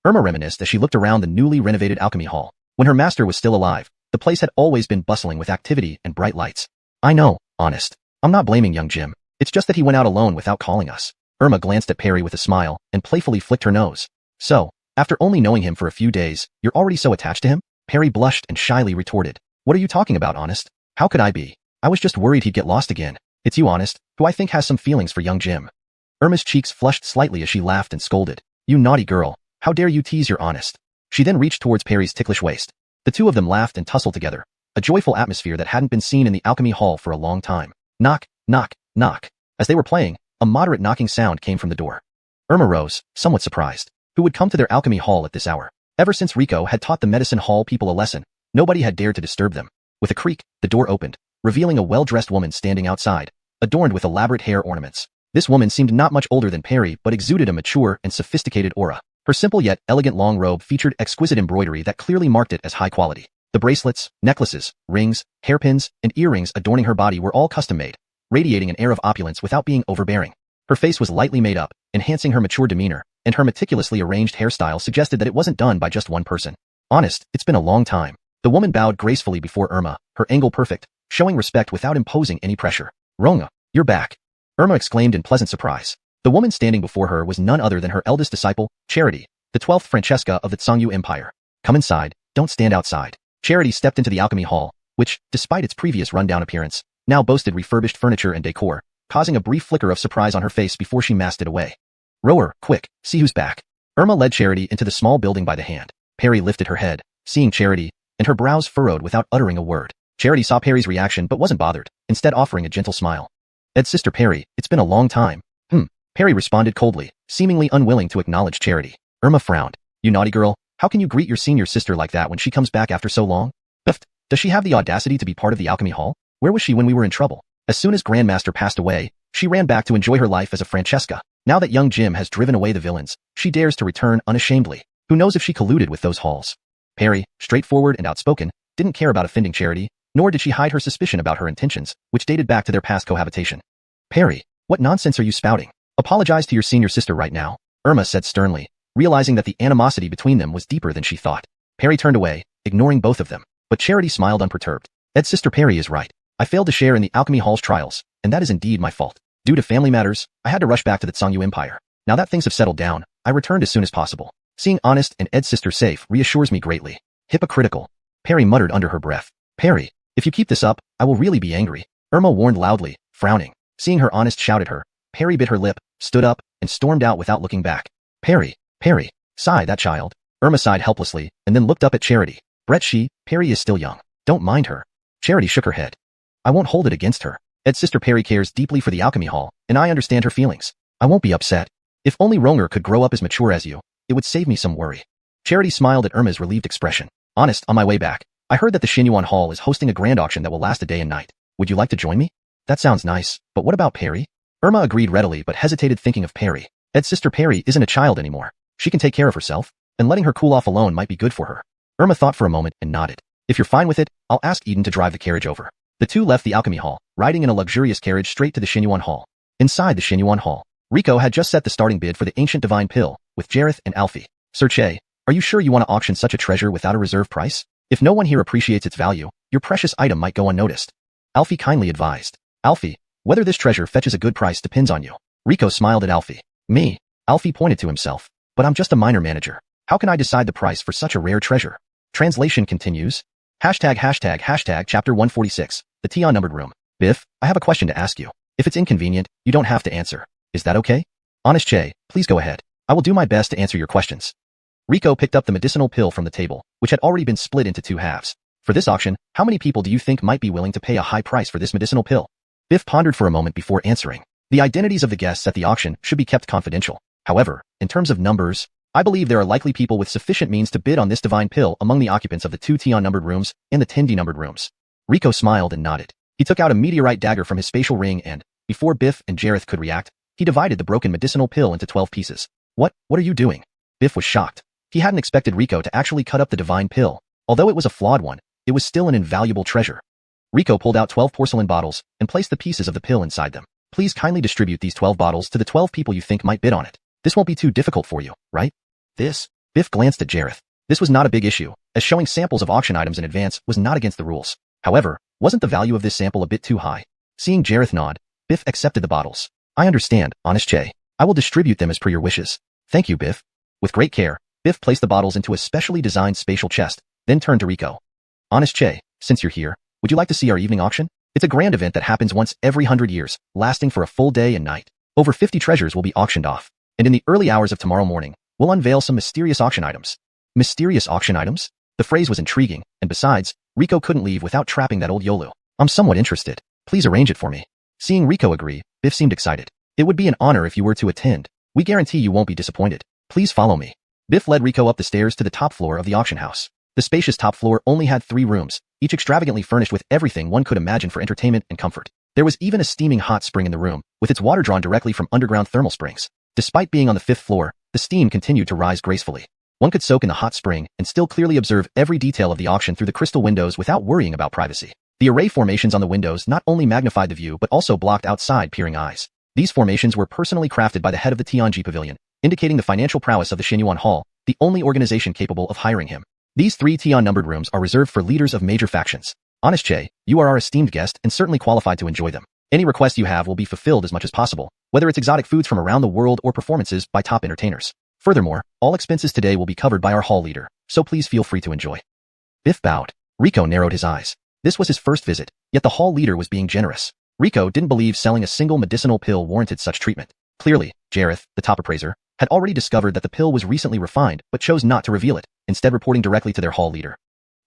Irma reminisced as she looked around the newly renovated alchemy hall. When her master was still alive, the place had always been bustling with activity and bright lights. I know, honest. I'm not blaming young Jim. It's just that he went out alone without calling us. Irma glanced at Perry with a smile and playfully flicked her nose. So, after only knowing him for a few days, you're already so attached to him? Perry blushed and shyly retorted. What are you talking about, Honest? How could I be? I was just worried he'd get lost again. It's you, Honest, who I think has some feelings for young Jim. Irma's cheeks flushed slightly as she laughed and scolded. You naughty girl. How dare you tease your Honest? She then reached towards Perry's ticklish waist. The 2 of them laughed and tussled together, a joyful atmosphere that hadn't been seen in the alchemy hall for a long time. Knock, knock, knock. As they were playing, a moderate knocking sound came from the door. Irma rose, somewhat surprised. Who would come to their alchemy hall at this hour? Ever since Rico had taught the medicine hall people a lesson, nobody had dared to disturb them. With a creak, the door opened, revealing a well-dressed woman standing outside, adorned with elaborate hair ornaments. This woman seemed not much older than Perry but exuded a mature and sophisticated aura. Her simple yet elegant long robe featured exquisite embroidery that clearly marked it as high quality. The bracelets, necklaces, rings, hairpins, and earrings adorning her body were all custom-made, radiating an air of opulence without being overbearing. Her face was lightly made up, enhancing her mature demeanor, and her meticulously arranged hairstyle suggested that it wasn't done by just one person. Honest, it's been a long time. The woman bowed gracefully before Irma, her angle perfect, showing respect without imposing any pressure. Ronga, you're back. Irma exclaimed in pleasant surprise. The woman standing before her was none other than her eldest disciple, Charity, the 12th Francesca of the Xianxia Empire. Come inside, don't stand outside. Charity stepped into the alchemy hall, which, despite its previous rundown appearance, now boasted refurbished furniture and decor, causing a brief flicker of surprise on her face before she masked it away. Rower, quick, see who's back. Irma led Charity into the small building by the hand. Perry lifted her head, seeing Charity, and her brows furrowed without uttering a word. Charity saw Perry's reaction but wasn't bothered, instead offering a gentle smile. Ed's sister Perry, it's been a long time. Perry responded coldly, seemingly unwilling to acknowledge Charity. Irma frowned. You naughty girl, how can you greet your senior sister like that when she comes back after so long? Biffed, does she have the audacity to be part of the alchemy hall? Where was she when we were in trouble? As soon as Grandmaster passed away, she ran back to enjoy her life as a Francesca. Now that young Jim has driven away the villains, she dares to return unashamedly. Who knows if she colluded with those halls? Perry, straightforward and outspoken, didn't care about offending Charity, nor did she hide her suspicion about her intentions, which dated back to their past cohabitation. Perry, what nonsense are you spouting? Apologize to your senior sister right now, Irma said sternly, realizing that the animosity between them was deeper than she thought. Perry turned away, ignoring both of them, but Charity smiled unperturbed. Ed's sister Perry is right. I failed to share in the alchemy hall's trials, and that is indeed my fault. Due to family matters, I had to rush back to the Xianxia Empire. Now that things have settled down, I returned as soon as possible. Seeing Honest and Ed's sister safe reassures me greatly. Hypocritical. Perry muttered under her breath. Perry, if you keep this up, I will really be angry. Irma warned loudly, frowning. Seeing her Honest shout at her, Perry bit her lip, stood up, and stormed out without looking back. Perry, sigh that child. Irma sighed helplessly, and then looked up at Charity. Brett Perry is still young. Don't mind her. Charity shook her head. I won't hold it against her. Ed's sister Perry cares deeply for the alchemy hall, and I understand her feelings. I won't be upset. If only Ronger could grow up as mature as you, it would save me some worry. Charity smiled at Irma's relieved expression. Honest, on my way back, I heard that the Xuanhuan Hall is hosting a grand auction that will last a day and night. Would you like to join me? That sounds nice, but what about Perry? Irma agreed readily but hesitated thinking of Perry. Ed's sister Perry isn't a child anymore. She can take care of herself, and letting her cool off alone might be good for her. Irma thought for a moment and nodded. If you're fine with it, I'll ask Eden to drive the carriage over. The two left the alchemy hall, riding in a luxurious carriage straight to the Xuanhuan Hall. Inside the Xuanhuan Hall, Rico had just set the starting bid for the ancient divine pill, with Jareth and Alfie. Sir Che, are you sure you want to auction such a treasure without a reserve price? If no one here appreciates its value, your precious item might go unnoticed. Alfie kindly advised. Alfie, whether this treasure fetches a good price depends on you. Rico smiled at Alfie. Me? Alfie pointed to himself. But I'm just a minor manager. How can I decide the price for such a rare treasure? Translation continues. Hashtag chapter 146, the Tion numbered room. Biff, I have a question to ask you. If it's inconvenient, you don't have to answer. Is that okay? Honest Che, please go ahead. I will do my best to answer your questions. Rico picked up the medicinal pill from the table, which had already been split into two halves. For this auction, how many people do you think might be willing to pay a high price for this medicinal pill? Biff pondered for a moment before answering. The identities of the guests at the auction should be kept confidential. However, in terms of numbers, I believe there are likely people with sufficient means to bid on this divine pill among the occupants of the 2 Tion numbered rooms and the 10D numbered rooms. Rico smiled and nodded. He took out a meteorite dagger from his spatial ring and, before Biff and Jareth could react, he divided the broken medicinal pill into 12 pieces. What are you doing? Biff was shocked. He hadn't expected Rico to actually cut up the divine pill. Although it was a flawed one, it was still an invaluable treasure. Rico pulled out 12 porcelain bottles and placed the pieces of the pill inside them. Please kindly distribute these 12 bottles to the 12 people you think might bid on it. This won't be too difficult for you, right? Biff glanced at Jareth. This was not a big issue, as showing samples of auction items in advance was not against the rules. However, wasn't the value of this sample a bit too high? Seeing Jareth nod, Biff accepted the bottles. I understand, Honest Che. I will distribute them as per your wishes. Thank you, Biff. With great care, Biff placed the bottles into a specially designed spatial chest, then turned to Rico. Honest Che, since you're here, would you like to see our evening auction? It's a grand event that happens once every 100 years, lasting for a full day and night. Over 50 treasures will be auctioned off, and in the early hours of tomorrow morning, we'll unveil some mysterious auction items. Mysterious auction items? The phrase was intriguing, and besides, Rico couldn't leave without trapping that old YOLO. I'm somewhat interested. Please arrange it for me. Seeing Rico agree, Biff seemed excited. It would be an honor if you were to attend. We guarantee you won't be disappointed. Please follow me. Biff led Rico up the stairs to the top floor of the auction house. The spacious top floor only had 3 rooms, each extravagantly furnished with everything one could imagine for entertainment and comfort. There was even a steaming hot spring in the room, with its water drawn directly from underground thermal springs. Despite being on the 5th floor, the steam continued to rise gracefully. One could soak in the hot spring and still clearly observe every detail of the auction through the crystal windows without worrying about privacy. The array formations on the windows not only magnified the view but also blocked outside peering eyes. These formations were personally crafted by the head of the Tianji Pavilion, indicating the financial prowess of the Xuanhuan Hall, the only organization capable of hiring him. These 3 Tian-numbered rooms are reserved for leaders of major factions. Honest Che, you are our esteemed guest and certainly qualified to enjoy them. Any request you have will be fulfilled as much as possible, whether it's exotic foods from around the world or performances by top entertainers. Furthermore, all expenses today will be covered by our hall leader, so please feel free to enjoy. Biff bowed. Rico narrowed his eyes. This was his first visit, yet the hall leader was being generous. Rico didn't believe selling a single medicinal pill warranted such treatment. Clearly, Jareth, the top appraiser, had already discovered that the pill was recently refined but chose not to reveal it, instead reporting directly to their hall leader.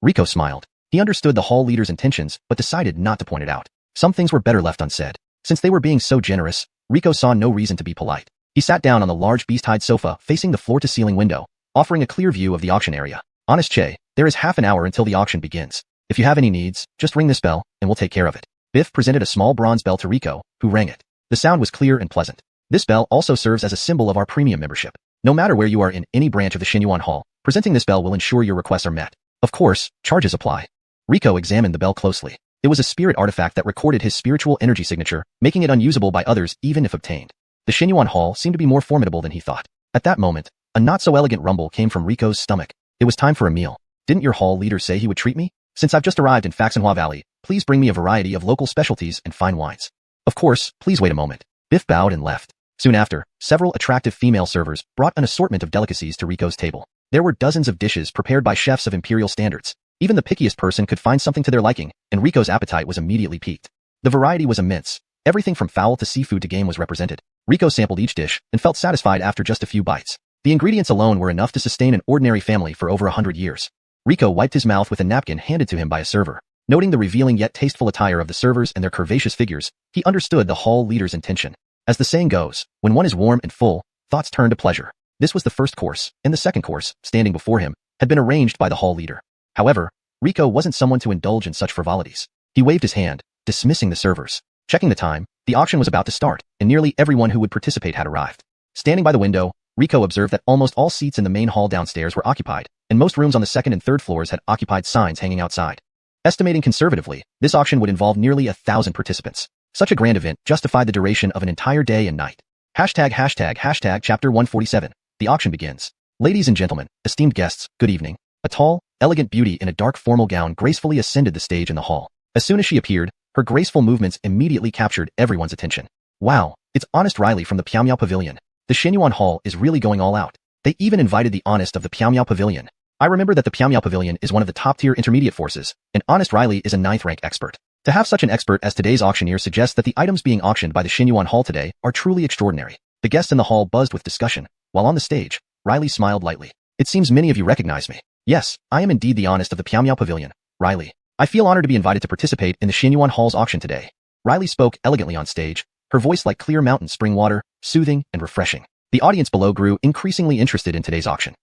Rico smiled. He understood the hall leader's intentions but decided not to point it out. Some things were better left unsaid. Since they were being so generous, Rico saw no reason to be polite. He sat down on the large beast-hide sofa facing the floor-to-ceiling window, offering a clear view of the auction area. Honest Che, there is half an hour until the auction begins. If you have any needs, just ring this bell, and we'll take care of it. Biff presented a small bronze bell to Rico, who rang it. The sound was clear and pleasant. This bell also serves as a symbol of our premium membership. No matter where you are in any branch of the Xuanhuan Hall, presenting this bell will ensure your requests are met. Of course, charges apply. Rico examined the bell closely. It was a spirit artifact that recorded his spiritual energy signature, making it unusable by others even if obtained. The Xuanhuan Hall seemed to be more formidable than he thought. At that moment, a not-so-elegant rumble came from Rico's stomach. It was time for a meal. Didn't your hall leader say he would treat me? Since I've just arrived in Xuanhuan Valley, please bring me a variety of local specialties and fine wines. Of course, please wait a moment. Biff bowed and left. Soon after, several attractive female servers brought an assortment of delicacies to Rico's table. There were dozens of dishes prepared by chefs of imperial standards. Even the pickiest person could find something to their liking, and Rico's appetite was immediately piqued. The variety was immense. Everything from fowl to seafood to game was represented. Rico sampled each dish and felt satisfied after just a few bites. The ingredients alone were enough to sustain an ordinary family for over 100 years. Rico wiped his mouth with a napkin handed to him by a server. Noting the revealing yet tasteful attire of the servers and their curvaceous figures, he understood the hall leader's intention. As the saying goes, when one is warm and full, thoughts turn to pleasure. This was the first course, and the second course, standing before him, had been arranged by the hall leader. However, Rico wasn't someone to indulge in such frivolities. He waved his hand, dismissing the servers. Checking the time, the auction was about to start, and nearly everyone who would participate had arrived. Standing by the window, Rico observed that almost all seats in the main hall downstairs were occupied, and most rooms on the second and third floors had occupied signs hanging outside. Estimating conservatively, this auction would involve nearly 1,000 participants. Such a grand event justified the duration of an entire day and night. Hashtag chapter 147. The auction begins. Ladies and gentlemen, esteemed guests, good evening. A tall, elegant beauty in a dark formal gown gracefully ascended the stage in the hall. As soon as she appeared, her graceful movements immediately captured everyone's attention. Wow, it's Honest Riley from the Piaomiao Pavilion. The Xuanhuan Hall is really going all out. They even invited the Honest of the Piaomiao Pavilion. I remember that the Piaomiao Pavilion is one of the top-tier intermediate forces, and Honest Riley is a 9th-rank expert. To have such an expert as today's auctioneer suggests that the items being auctioned by the Xuanhuan Hall today are truly extraordinary. The guests in the hall buzzed with discussion, while on the stage, Riley smiled lightly. It seems many of you recognize me. Yes, I am indeed the Honest of the Piaomiao Pavilion, Riley. I feel honored to be invited to participate in the Xuanhuan Hall's auction today. Riley spoke elegantly on stage, her voice like clear mountain spring water, soothing and refreshing. The audience below grew increasingly interested in today's auction.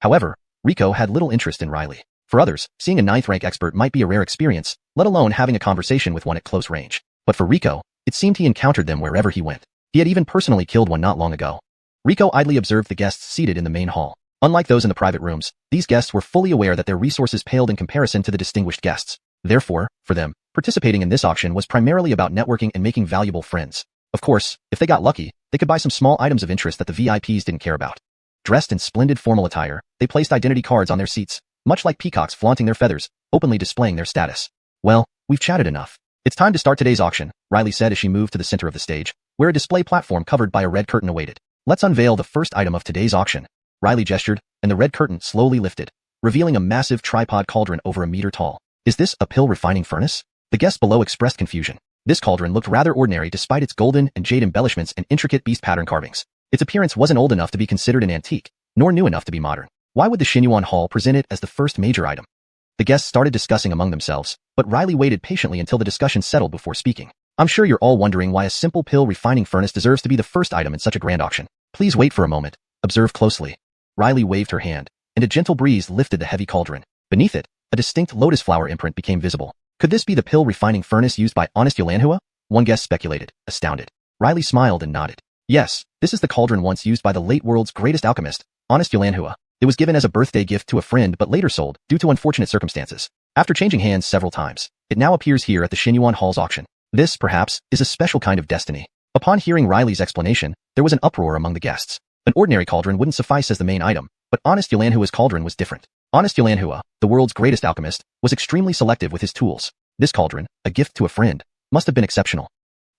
However, Rico had little interest in Riley. For others, seeing a 9th-rank expert might be a rare experience, let alone having a conversation with one at close range. But for Rico, it seemed he encountered them wherever he went. He had even personally killed one not long ago. Rico idly observed the guests seated in the main hall. Unlike those in the private rooms, these guests were fully aware that their resources paled in comparison to the distinguished guests. Therefore, for them, participating in this auction was primarily about networking and making valuable friends. Of course, if they got lucky, they could buy some small items of interest that the VIPs didn't care about. Dressed in splendid formal attire, they placed identity cards on their seats, much like peacocks flaunting their feathers, openly displaying their status. Well, we've chatted enough. It's time to start today's auction, Riley said as she moved to the center of the stage, where a display platform covered by a red curtain awaited. Let's unveil the first item of today's auction. Riley gestured, and the red curtain slowly lifted, revealing a massive tripod cauldron over a meter tall. Is this a pill refining furnace? The guests below expressed confusion. This cauldron looked rather ordinary despite its golden and jade embellishments and intricate beast pattern carvings. Its appearance wasn't old enough to be considered an antique, nor new enough to be modern. Why would the Xuanhuan Hall present it as the first major item? The guests started discussing among themselves, but Riley waited patiently until the discussion settled before speaking. I'm sure you're all wondering why a simple pill refining furnace deserves to be the first item in such a grand auction. Please wait for a moment. Observe closely. Riley waved her hand, and a gentle breeze lifted the heavy cauldron. Beneath it, a distinct lotus flower imprint became visible. Could this be the pill refining furnace used by Honest Xianxia? One guest speculated, astounded. Riley smiled and nodded. Yes, this is the cauldron once used by the late world's greatest alchemist, Honest Xianxia. It was given as a birthday gift to a friend but later sold due to unfortunate circumstances. After changing hands several times, it now appears here at the Xuanhuan Hall's auction. This, perhaps, is a special kind of destiny. Upon hearing Riley's explanation, there was an uproar among the guests. An ordinary cauldron wouldn't suffice as the main item, but Honest Xuanhua's cauldron was different. Honest Xuanhua, the world's greatest alchemist, was extremely selective with his tools. This cauldron, a gift to a friend, must have been exceptional.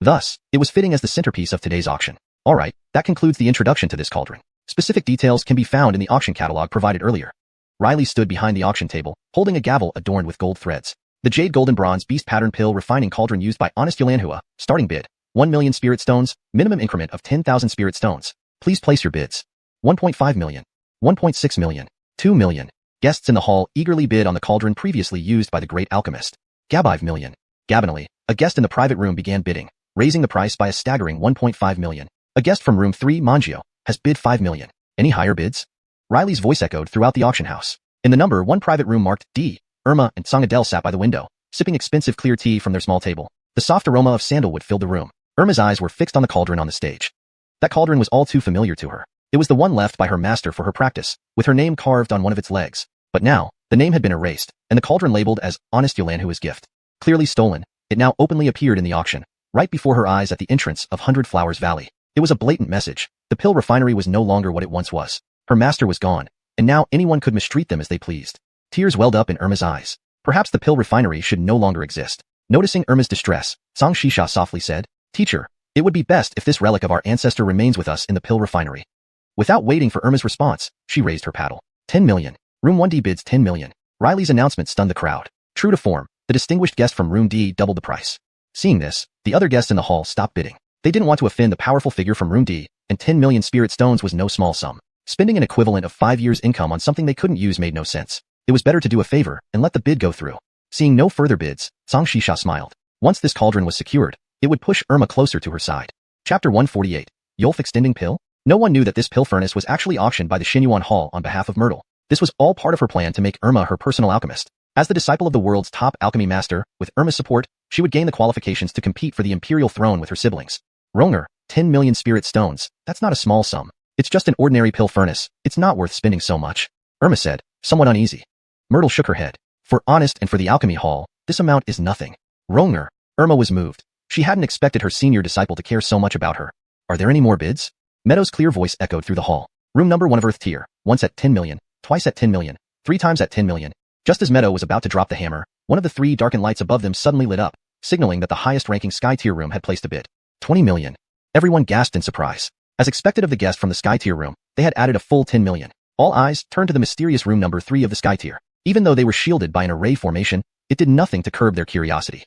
Thus, it was fitting as the centerpiece of today's auction. Alright, that concludes the introduction to this cauldron. Specific details can be found in the auction catalog provided earlier. Riley stood behind the auction table, holding a gavel adorned with gold threads. The jade golden bronze beast pattern pill refining cauldron used by Honest Xuanhua, starting bid, 1 million spirit stones, minimum increment of 10,000 spirit stones. Please place your bids. 1.5 million, 1.6 million, 2 million. Guests in the hall eagerly bid on the cauldron previously used by the great alchemist. 5 million. Gabinally, a guest in the private room began bidding, raising the price by a staggering 1.5 million. A guest from room 3, Mangio, has bid 5 million. Any higher bids? Riley's voice echoed throughout the auction house. In the number 1 private room marked D, Irma and Song Adele sat by the window, sipping expensive clear tea from their small table. The soft aroma of sandalwood filled the room. Irma's eyes were fixed on the cauldron on the stage. That cauldron was all too familiar to her. It was the one left by her master for her practice, with her name carved on one of its legs. But now, the name had been erased, and the cauldron labeled as Honest Xuanhua's gift. Clearly stolen, it now openly appeared in the auction, right before her eyes at the entrance of 100 Flowers Valley. It was a blatant message. The pill refinery was no longer what it once was. Her master was gone, and now anyone could mistreat them as they pleased. Tears welled up in Irma's eyes. Perhaps the pill refinery should no longer exist. Noticing Irma's distress, Xianxia softly said, "Teacher, it would be best if this relic of our ancestor remains with us in the pill refinery." Without waiting for Irma's response, she raised her paddle. 10 million. Room 1D bids 10 million. Riley's announcement stunned the crowd. True to form, the distinguished guest from room D doubled the price. Seeing this, the other guests in the hall stopped bidding. They didn't want to offend the powerful figure from room D, and 10 million spirit stones was no small sum. Spending an equivalent of 5 years' income on something they couldn't use made no sense. It was better to do a favor and let the bid go through. Seeing no further bids, Xianxia smiled. Once this cauldron was secured, it would push Irma closer to her side. Chapter 148. Yolf Extending Pill? No one knew that this pill furnace was actually auctioned by the Xuanhuan Hall on behalf of Myrtle. This was all part of her plan to make Irma her personal alchemist. As the disciple of the world's top alchemy master, with Irma's support, she would gain the qualifications to compete for the imperial throne with her siblings. Ronger, 10 million spirit stones, that's not a small sum. It's just an ordinary pill furnace, it's not worth spending so much. Irma said, somewhat uneasy. Myrtle shook her head. For Honest and for the alchemy hall, this amount is nothing. Ronger. Irma was moved. She hadn't expected her senior disciple to care so much about her. Are there any more bids? Meadow's clear voice echoed through the hall. Room number 1 of Earth tier, once at 10 million, twice at 10 million, 3 times at 10 million. Just as Meadow was about to drop the hammer, one of the 3 darkened lights above them suddenly lit up, signaling that the highest-ranking Sky tier room had placed a bid. 20 million. Everyone gasped in surprise. As expected of the guest from the Sky tier room, they had added a full 10 million. All eyes turned to the mysterious room number 3 of the Sky tier. Even though they were shielded by an array formation, it did nothing to curb their curiosity.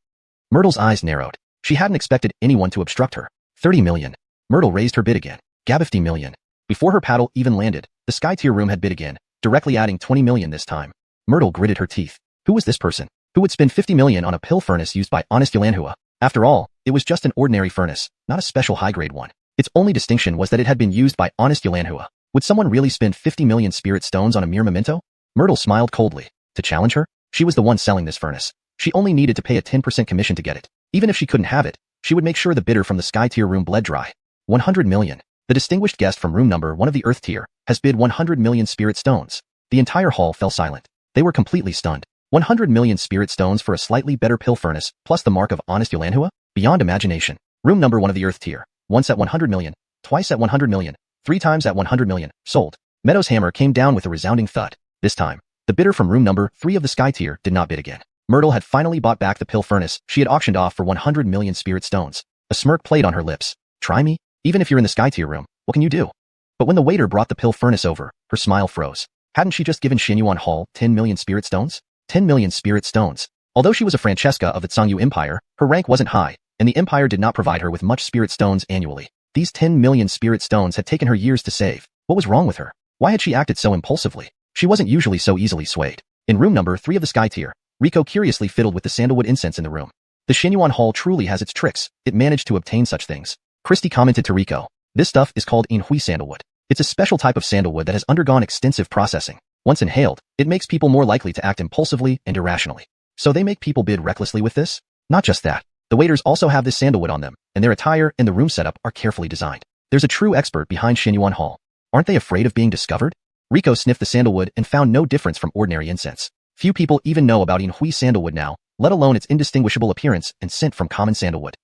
Myrtle's eyes narrowed. She hadn't expected anyone to obstruct her. 30 million. Myrtle raised her bid again. 50 million. Before her paddle even landed, the Sky tier room had bid again, directly adding 20 million this time. Myrtle gritted her teeth. Who was this person? Who would spend 50 million on a pill furnace used by Honest Xuanhua? After all, it was just an ordinary furnace, not a special high-grade one. Its only distinction was that it had been used by Honest Xuanhua. Would someone really spend 50 million spirit stones on a mere memento? Myrtle smiled coldly. To challenge her? She was the one selling this furnace. She only needed to pay a 10% commission to get it. Even if she couldn't have it, she would make sure the bidder from the Sky tier room bled dry. 100 million. The distinguished guest from room number 1 of the Earth tier has bid 100 million spirit stones. The entire hall fell silent. They were completely stunned. 100 million spirit stones for a slightly better pill furnace, plus the mark of Honest Xuanhua? Beyond imagination. Room number 1 of the Earth tier, once at 100 million, twice at 100 million, 3 times at 100 million, sold. Meadow's hammer came down with a resounding thud. This time, the bidder from room number 3 of the Sky tier did not bid again. Myrtle had finally bought back the pill furnace she had auctioned off for 100 million spirit stones. A smirk played on her lips. Try me? Even if you're in the Sky tier room, what can you do? But when the waiter brought the pill furnace over, her smile froze. Hadn't she just given Xuanhuan Hall 10 million spirit stones? 10 million spirit stones. Although she was a Francesca of the Zhongyu Empire, her rank wasn't high, and the empire did not provide her with much spirit stones annually. These 10 million spirit stones had taken her years to save. What was wrong with her? Why had she acted so impulsively? She wasn't usually so easily swayed. In room number 3 of the Sky tier, Rico curiously fiddled with the sandalwood incense in the room. The Xuanhuan Hall truly has its tricks. It managed to obtain such things. Christy commented to Rico. This stuff is called Inhui sandalwood. It's a special type of sandalwood that has undergone extensive processing. Once inhaled, it makes people more likely to act impulsively and irrationally. So they make people bid recklessly with this? Not just that. The waiters also have this sandalwood on them, and their attire and the room setup are carefully designed. There's a true expert behind Xuanhuan Hall. Aren't they afraid of being discovered? Rico sniffed the sandalwood and found no difference from ordinary incense. Few people even know about Yin sandalwood now, let alone its indistinguishable appearance and scent from common sandalwood.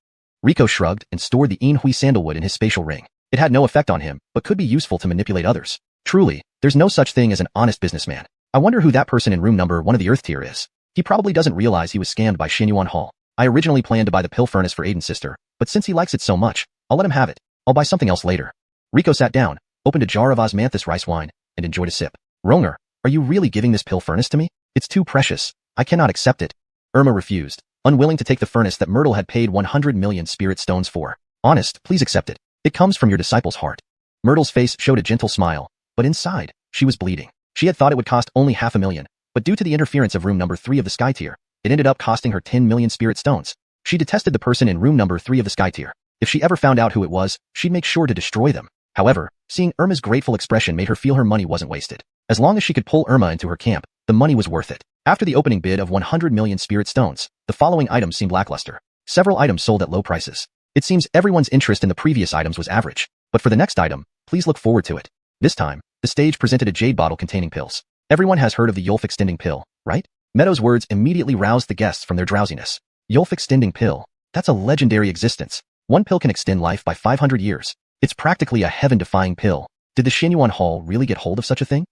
Rico shrugged and stored the Yin sandalwood in his spatial ring. It had no effect on him, but could be useful to manipulate others. Truly, there's no such thing as an honest businessman. I wonder who that person in room number 1 of the Earth tier is. He probably doesn't realize he was scammed by Xuanhuan Hall. I originally planned to buy the pill furnace for Aiden's sister, but since he likes it so much, I'll let him have it. I'll buy something else later. Rico sat down, opened a jar of osmanthus rice wine, and enjoyed a sip. Ronger, are you really giving this pill furnace to me? It's too precious. I cannot accept it. Irma refused, unwilling to take the furnace that Myrtle had paid 100 million spirit stones for. Honest, please accept it. It comes from your disciple's heart. Myrtle's face showed a gentle smile, but inside, she was bleeding. She had thought it would cost only 500,000, but due to the interference of room number 3 of the sky tier, it ended up costing her 10 million spirit stones. She detested the person in room number 3 of the sky tier. If she ever found out who it was, she'd make sure to destroy them. However, seeing Irma's grateful expression made her feel her money wasn't wasted. As long as she could pull Irma into her camp, the money was worth it. After the opening bid of 100 million spirit stones, the following items seemed lackluster. Several items sold at low prices. It seems everyone's interest in the previous items was average. But for the next item, please look forward to it. This time, the stage presented a jade bottle containing pills. Everyone has heard of the Yulf extending pill, right? Meadow's words immediately roused the guests from their drowsiness. Yulf extending pill. That's a legendary existence. One pill can extend life by 500 years. It's practically a heaven-defying pill. Did the Xuanhuan Hall really get hold of such a thing?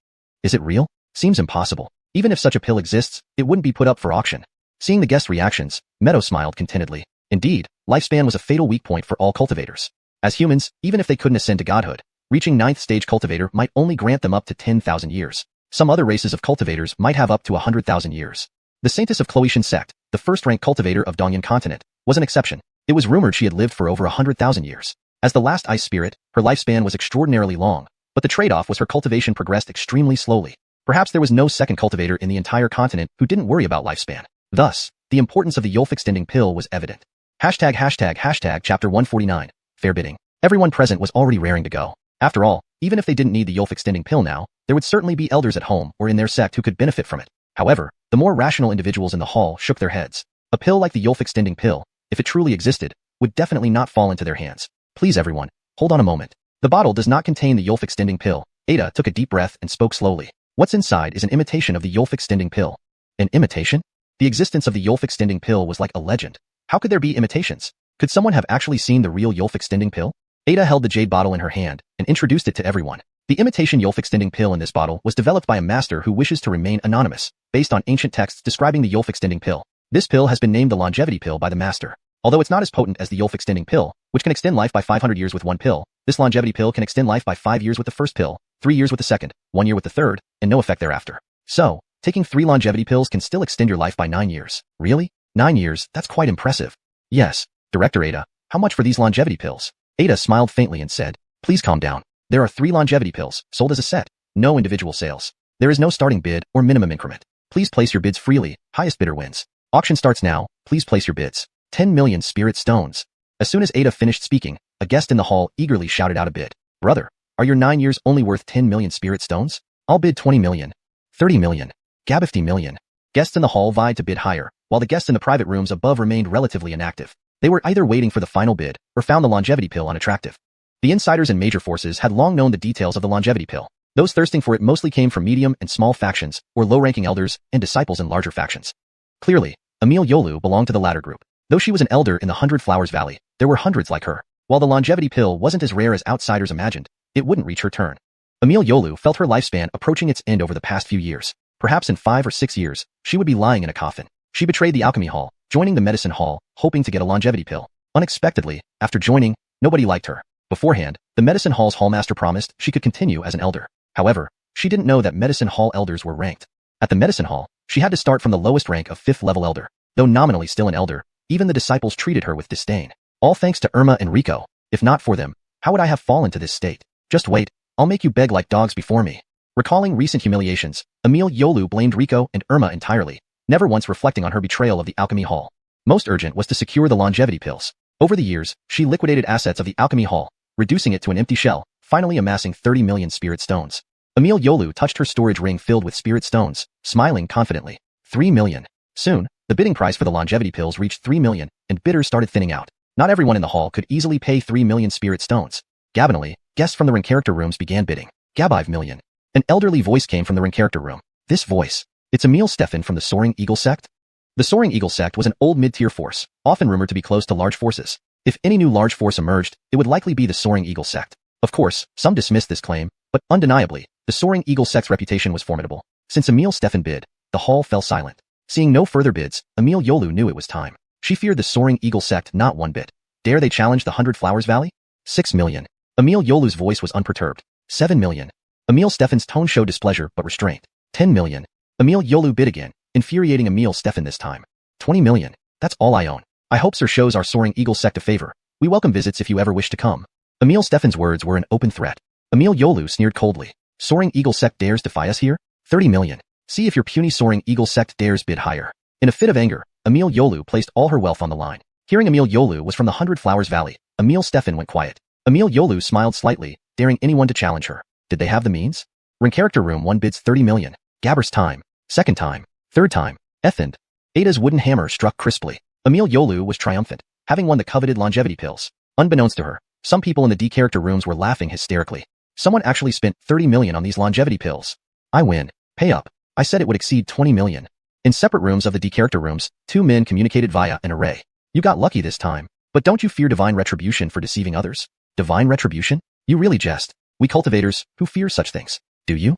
Is it real? Seems impossible. Even if such a pill exists, it wouldn't be put up for auction. Seeing the guests' reactions, Meadow smiled contentedly. Indeed, lifespan was a fatal weak point for all cultivators. As humans, even if they couldn't ascend to godhood, reaching 9th stage cultivator might only grant them up to 10,000 years. Some other races of cultivators might have up to 100,000 years. The Saintess of Xuanhuan Sect, the first-rank cultivator of Dongyun Continent, was an exception. It was rumored she had lived for over 100,000 years. As the last ice spirit, her lifespan was extraordinarily long, but the trade-off was her cultivation progressed extremely slowly. Perhaps there was no second cultivator in the entire continent who didn't worry about lifespan. Thus, the importance of the Yulf extending pill was evident. Hashtag chapter 149, fair bidding. Everyone present was already raring to go. After all, even if they didn't need the Yulf extending pill now, there would certainly be elders at home or in their sect who could benefit from it. However, the more rational individuals in the hall shook their heads. A pill like the Yulf extending pill, if it truly existed, would definitely not fall into their hands. Please everyone, hold on a moment. The bottle does not contain the Yulf extending pill. Ada took a deep breath and spoke slowly. What's inside is an imitation of the Yulf extending pill. An imitation? The existence of the Yulf extending pill was like a legend. How could there be imitations? Could someone have actually seen the real Yulf extending pill? Ada held the jade bottle in her hand and introduced it to everyone. The imitation Yulf extending pill in this bottle was developed by a master who wishes to remain anonymous, based on ancient texts describing the Yulf extending pill. This pill has been named the longevity pill by the master. Although it's not as potent as the Yulf extending pill, which can extend life by 500 years with one pill, this longevity pill can extend life by 5 years with the first pill, 3 years with the second, 1 year with the third, and no effect thereafter. So, taking 3 longevity pills can still extend your life by 9 years. Really? 9 years, that's quite impressive. Yes, Director Ada, how much for these longevity pills? Ada smiled faintly and said, please calm down. There are 3 longevity pills, sold as a set, no individual sales. There is no starting bid or minimum increment. Please place your bids freely, highest bidder wins. Auction starts now, please place your bids. 10 million spirit stones. As soon as Ada finished speaking, a guest in the hall eagerly shouted out a bid. Brother, are your 9 years only worth 10 million spirit stones? I'll bid 20 million. 30 million. Gab 50 million. Guests in the hall vied to bid higher, while the guests in the private rooms above remained relatively inactive. They were either waiting for the final bid, or found the longevity pill unattractive. The insiders and major forces had long known the details of the longevity pill. Those thirsting for it mostly came from medium and small factions, or low-ranking elders and disciples in larger factions. Clearly, Emil Yolu belonged to the latter group. Though she was an elder in the 100 Flowers Valley, there were hundreds like her. While the longevity pill wasn't as rare as outsiders imagined, it wouldn't reach her turn. Emil Yolu felt her lifespan approaching its end over the past few years. Perhaps in 5 or 6 years, she would be lying in a coffin. She betrayed the alchemy hall, joining the medicine hall, hoping to get a longevity pill. Unexpectedly, after joining, nobody liked her. Beforehand, the medicine hall's hallmaster promised she could continue as an elder. However, she didn't know that medicine hall elders were ranked. At the medicine hall, she had to start from the lowest rank of 5th level elder. Though nominally still an elder, even the disciples treated her with disdain. All thanks to Irma and Rico. If not for them, how would I have fallen to this state? Just wait, I'll make you beg like dogs before me. Recalling recent humiliations, Emil Yolu blamed Rico and Irma entirely, never once reflecting on her betrayal of the alchemy hall. Most urgent was to secure the longevity pills. Over the years, she liquidated assets of the alchemy hall, reducing it to an empty shell, finally amassing 30 million spirit stones. Emil Yolu touched her storage ring filled with spirit stones, smiling confidently. 3 million. Soon, the bidding price for the longevity pills reached 3 million, and bidders started thinning out. Not everyone in the hall could easily pay 3 million spirit stones. Gabinally, guests from the ring character rooms began bidding. Gab 5 million. An elderly voice came from the ring character room. This voice. It's Emil Stefan from the Soaring Eagle Sect? The Soaring Eagle Sect was an old mid-tier force, often rumored to be close to large forces. If any new large force emerged, it would likely be the Soaring Eagle Sect. Of course, some dismissed this claim, but undeniably, the Soaring Eagle Sect's reputation was formidable. Since Emil Stefan bid, the hall fell silent. Seeing no further bids, Emil Yolu knew it was time. She feared the Soaring Eagle Sect not one bit. Dare they challenge the 100 Flowers Valley? 6 million. Emil Yolu's voice was unperturbed. 7 million. Emil Stefan's tone showed displeasure but restraint. 10 million. Emil Yolu bid again, infuriating Emil Stefan this time. 20 million. That's all I own. I hope sir shows our Soaring Eagle Sect a favor. We welcome visits if you ever wish to come. Emil Stefan's words were an open threat. Emil Yolu sneered coldly. Soaring Eagle Sect dares defy us here? 30 million. See if your puny Soaring Eagle Sect dares bid higher. In a fit of anger, Emil Yolu placed all her wealth on the line. Hearing Emil Yolu was from the 100 Flowers Valley, Emil Stefan went quiet. Emil Yolu smiled slightly, daring anyone to challenge her. Did they have the means? Ring character room 1 bids 30 million. Gabber's time. Second time. Third time. Effend. Ada's wooden hammer struck crisply. Emil Yolu was triumphant, having won the coveted longevity pills. Unbeknownst to her, some people in the D character rooms were laughing hysterically. Someone actually spent 30 million on these longevity pills. I win. Pay up. I said it would exceed 20 million. In separate rooms of the D character rooms, 2 men communicated via an array. You got lucky this time. But don't you fear divine retribution for deceiving others? Divine retribution? You really jest. We cultivators, who fear such things. Do you?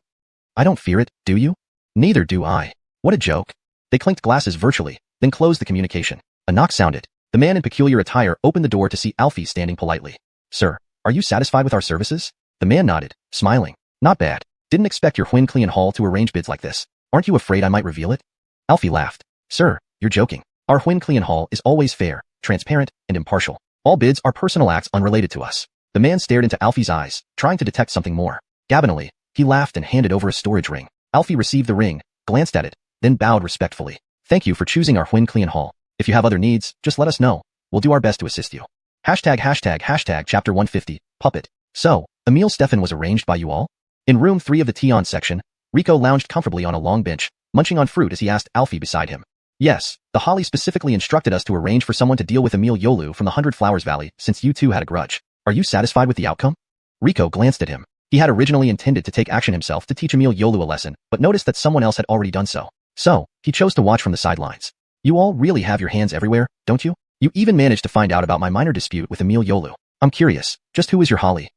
I don't fear it, do you? Neither do I. What a joke. They clinked glasses virtually, then closed the communication. A knock sounded. The man in peculiar attire opened the door to see Alfie standing politely. Sir, are you satisfied with our services? The man nodded, smiling. Not bad. Didn't expect your Huan Hall to arrange bids like this. Aren't you afraid I might reveal it? Alfie laughed. Sir, you're joking. Our Huan Hall is always fair, transparent, and impartial. All bids are personal acts unrelated to us. The man stared into Alfie's eyes, trying to detect something more. Gabbinally, he laughed and handed over a storage ring. Alfie received the ring, glanced at it, then bowed respectfully. Thank you for choosing our Huan Hall. If you have other needs, just let us know. We'll do our best to assist you. Hashtag chapter 150, puppet. So, Emil Stefan was arranged by you all? In room 3 of the Tion section, Rico lounged comfortably on a long bench, munching on fruit as he asked Alfie beside him. Yes, the Holly specifically instructed us to arrange for someone to deal with Emil Yolu from the 100 Flowers Valley since you two had a grudge. Are you satisfied with the outcome? Rico glanced at him. He had originally intended to take action himself to teach Emil Yolu a lesson, but noticed that someone else had already done so. So, he chose to watch from the sidelines. You all really have your hands everywhere, don't you? You even managed to find out about my minor dispute with Emil Yolu. I'm curious, just who is your Holly?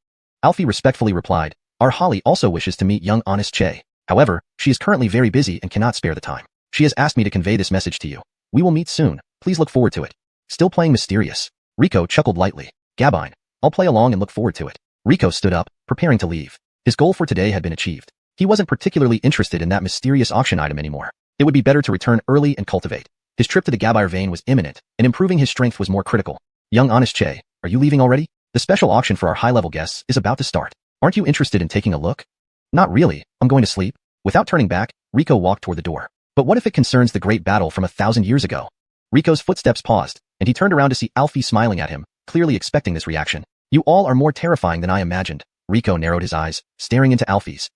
Alfie respectfully replied, our Holly also wishes to meet young honest Che. However, she is currently very busy and cannot spare the time. She has asked me to convey this message to you. We will meet soon. Please look forward to it. Still playing mysterious. Rico chuckled lightly. Gabine. I'll play along and look forward to it. Rico stood up, preparing to leave. His goal for today had been achieved. He wasn't particularly interested in that mysterious auction item anymore. It would be better to return early and cultivate. His trip to the Gabire vein was imminent, and improving his strength was more critical. Young honest Che, are you leaving already? The special auction for our high-level guests is about to start. Aren't you interested in taking a look? Not really. I'm going to sleep. Without turning back, Rico walked toward the door. But what if it concerns the great battle from 1,000 years ago? Rico's footsteps paused, and he turned around to see Alfie smiling at him, clearly expecting this reaction. You all are more terrifying than I imagined. Rico narrowed his eyes, staring into Alfie's.